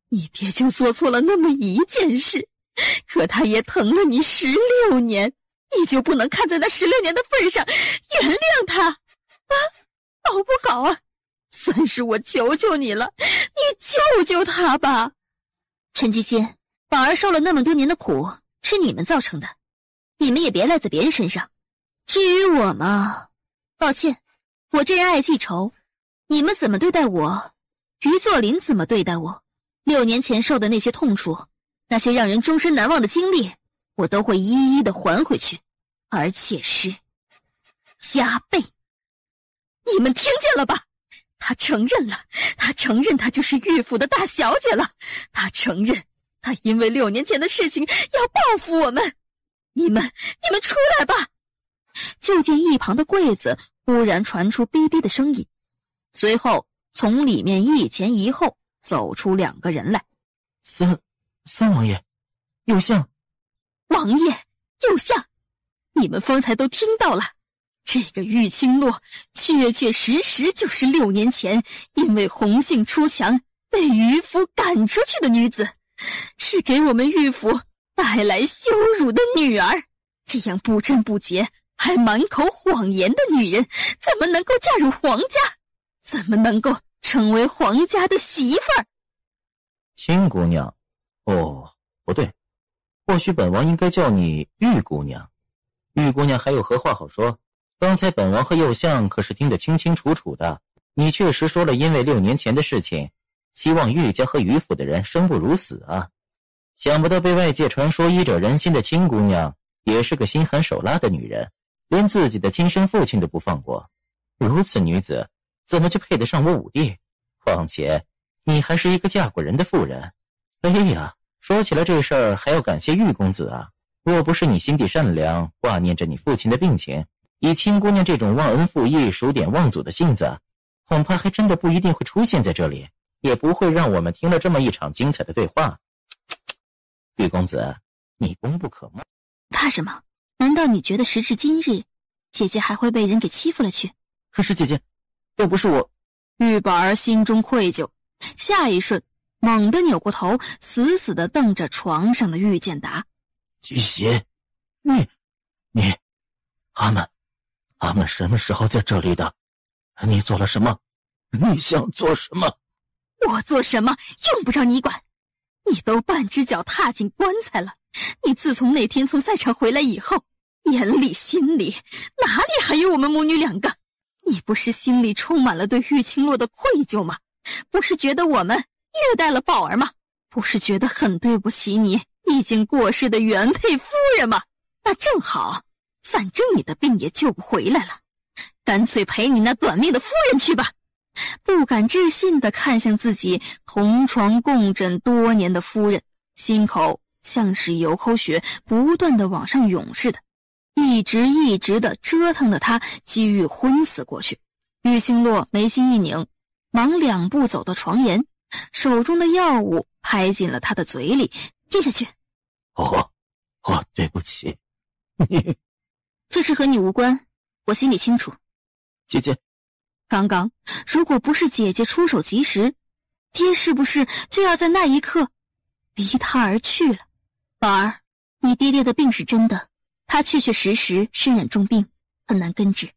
你爹就做错了那么一件事，可他也疼了你16年，你就不能看在那16年的份上原谅他啊？好不好啊？算是我求求你了，你救救他吧。陈继新，宝儿受了那么多年的苦，是你们造成的，你们也别赖在别人身上。至于我嘛，抱歉，我这人爱记仇，你们怎么对待我，于作霖怎么对待我，6年前受的那些痛楚，那些让人终身难忘的经历，我都会一一的还回去，而且是加倍。你们听见了吧？他承认了，他承认他就是玉府的大小姐了，他承认他因为6年前的事情要报复我们。你们出来吧！就见一旁的柜子忽然传出哔哔的声音，随后从里面一前一后走出2个人来。三王爷，右相。王爷，右相，你们方才都听到了，这个玉清洛确确实实就是6年前因为红杏出墙被于府赶出去的女子，是给我们玉府带来羞辱的女儿。这样不贞不洁还满口谎言的女人，怎么能够嫁入皇家？怎么能够成为皇家的媳妇儿？青姑娘，不对，或许本王应该叫你玉姑娘。玉姑娘还有何话好说？刚才本王和右相可是听得清清楚楚的，你确实说了因为6年前的事情，希望玉家和于府的人生不如死啊！想不到被外界传说医者仁心的青姑娘，也是个心狠手辣的女人，连自己的亲生父亲都不放过。如此女子，怎么就配得上我武帝？况且，你还是一个嫁过人的妇人。哎呀，说起来这事儿还要感谢玉公子啊！若不是你心地善良，挂念着你父亲的病情，以青姑娘这种忘恩负义、数典忘祖的性子，恐怕还真的不一定会出现在这里，也不会让我们听了这么一场精彩的对话。玉公子，你功不可没。怕什么？难道你觉得时至今日，姐姐还会被人给欺负了去？可是姐姐，要不是我……玉宝儿心中愧疚，下一瞬猛地扭过头，死死地瞪着床上的玉建达。巨邪，你，他们什么时候在这里的？你做了什么？你想做什么？我做什么用不着你管，你都半只脚踏进棺材了。你自从那天从赛场回来以后，眼里心里哪里还有我们母女2个？你不是心里充满了对玉清洛的愧疚吗？不是觉得我们虐待了宝儿吗？不是觉得很对不起你已经过世的原配夫人吗？那正好，反正你的病也救不回来了，干脆陪你那短命的夫人去吧。不敢置信地看向自己同床共枕多年的夫人，心口像是有口血不断地往上涌似的，一直地折腾的他几欲昏死过去。玉清洛眉心一拧，忙2步走到床沿，手中的药物拍进了他的嘴里，咽下去。对不起，这事和你无关，我心里清楚。姐姐，刚刚如果不是姐姐出手及时，爹是不是就要在那一刻离他而去了？宝儿，你爹爹的病是真的，他确确实实身染重病，很难根治。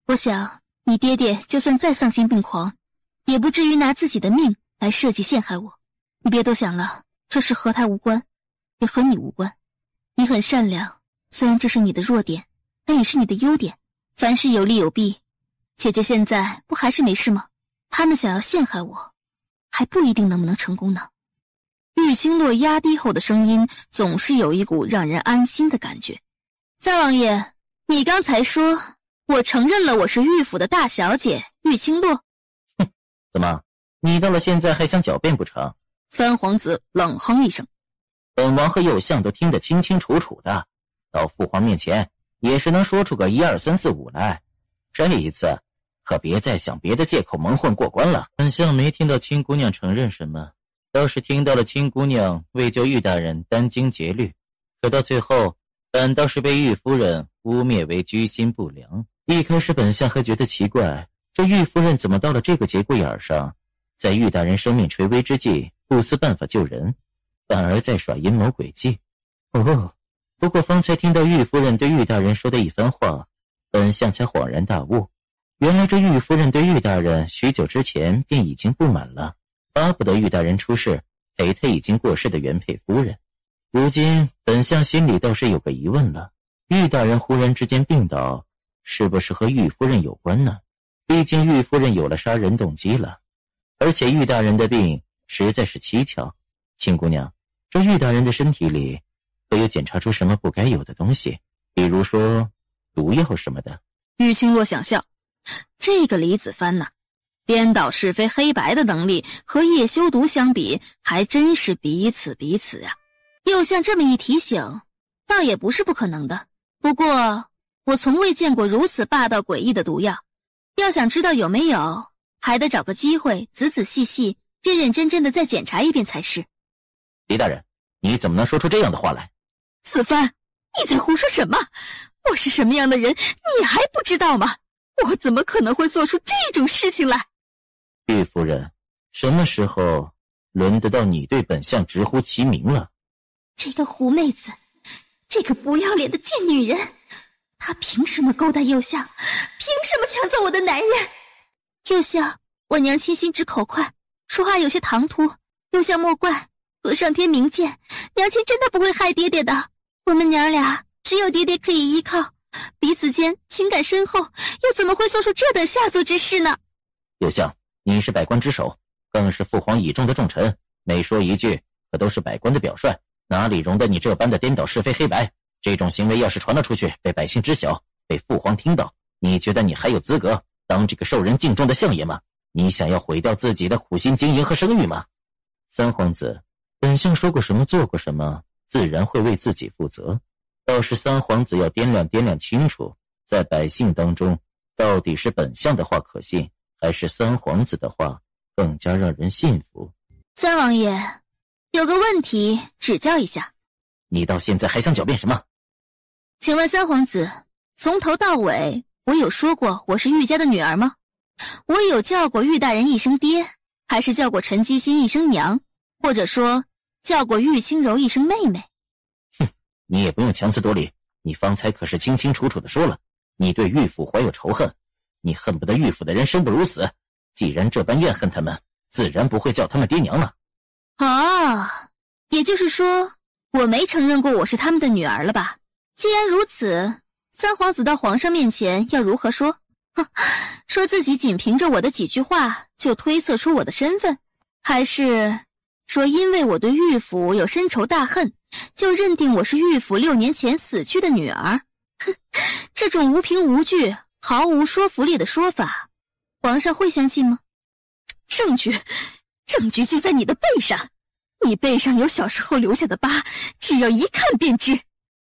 我想你爹爹就算再丧心病狂，也不至于拿自己的命来设计陷害我。你别多想了，这事和他无关，也和你无关。你很善良，虽然这是你的弱点，但也是你的优点。凡事有利有弊，姐姐现在不还是没事吗？他们想要陷害我，还不一定能不能成功呢。玉清洛压低后的声音总是有一股让人安心的感觉。三王爷，你刚才说我承认了我是玉府的大小姐玉清洛。怎么，你到了现在还想狡辩不成？三皇子冷哼一声，本王和右相都听得清清楚楚的，到父皇面前也是能说出个1、2、3、4、5来。这一次可别再想别的借口蒙混过关了。本相没听到青姑娘承认什么，倒是听到了青姑娘为救玉大人殚精竭虑，可到最后反倒是被玉夫人污蔑为居心不良。一开始本相还觉得奇怪，这玉夫人怎么到了这个节骨眼上，在玉大人生命垂危之际不思办法救人，反而在耍阴谋诡计。不过方才听到玉夫人对玉大人说的一番话，本相才恍然大悟，原来这玉夫人对玉大人许久之前便已经不满了，巴不得玉大人出事陪他已经过世的原配夫人。如今本相心里倒是有个疑问了，玉大人忽然之间病倒，是不是和玉夫人有关呢？毕竟玉夫人有了杀人动机了，而且玉大人的病实在是蹊跷。青姑娘，这玉大人的身体里可有检查出什么不该有的东西，比如说毒药什么的？玉清洛想笑，这个李子帆呐，颠倒是非黑白的能力和叶修毒相比，还真是彼此呀。又像这么一提醒，倒也不是不可能的。不过我从未见过如此霸道诡异的毒药，要想知道有没有，还得找个机会仔仔细细、认认真真的再检查一遍才是。李大人，你怎么能说出这样的话来？子帆，你在胡说什么？我是什么样的人，你还不知道吗？我怎么可能会做出这种事情来？玉夫人，什么时候轮得到你对本相直呼其名了？这个狐妹子，这个不要脸的贱女人，她凭什么勾搭右相？凭什么抢走我的男人？右相，我娘亲心直口快，说话有些唐突，右相莫怪，和上天明鉴，娘亲真的不会害爹爹的。我们娘俩只有爹爹可以依靠，彼此间情感深厚，又怎么会做出这等下作之事呢？右相，你是百官之首，更是父皇倚重的重臣，每说一句可都是百官的表率，哪里容得你这般的颠倒是非黑白？这种行为要是传了出去，被百姓知晓，被父皇听到，你觉得你还有资格当这个受人敬重的相爷吗？你想要毁掉自己的苦心经营和声誉吗？三皇子，本相说过什么做过什么，自然会为自己负责。倒是三皇子要掂量清楚，在百姓当中，到底是本相的话可信，还是三皇子的话更加让人信服？三王爷，有个问题指教一下。你到现在还想狡辩什么？请问三皇子，从头到尾，我有说过我是玉家的女儿吗？我有叫过玉大人一声爹，还是叫过陈姬心一声娘，或者说叫过玉清柔一声妹妹？哼，你也不用强词夺理，你方才可是清清楚楚地说了，你对玉府怀有仇恨，你恨不得玉府的人生不如死。既然这般怨恨他们，自然不会叫他们爹娘了。啊，也就是说，我没承认过我是他们的女儿了吧？既然如此，三皇子到皇上面前要如何说？哼，说自己仅凭着我的几句话就推测出我的身份，还是说因为我对玉府有深仇大恨，就认定我是玉府6年前死去的女儿？哼，这种无凭无据、毫无说服力的说法，皇上会相信吗？证据就在你的背上，你背上有小时候留下的疤，只要一看便知。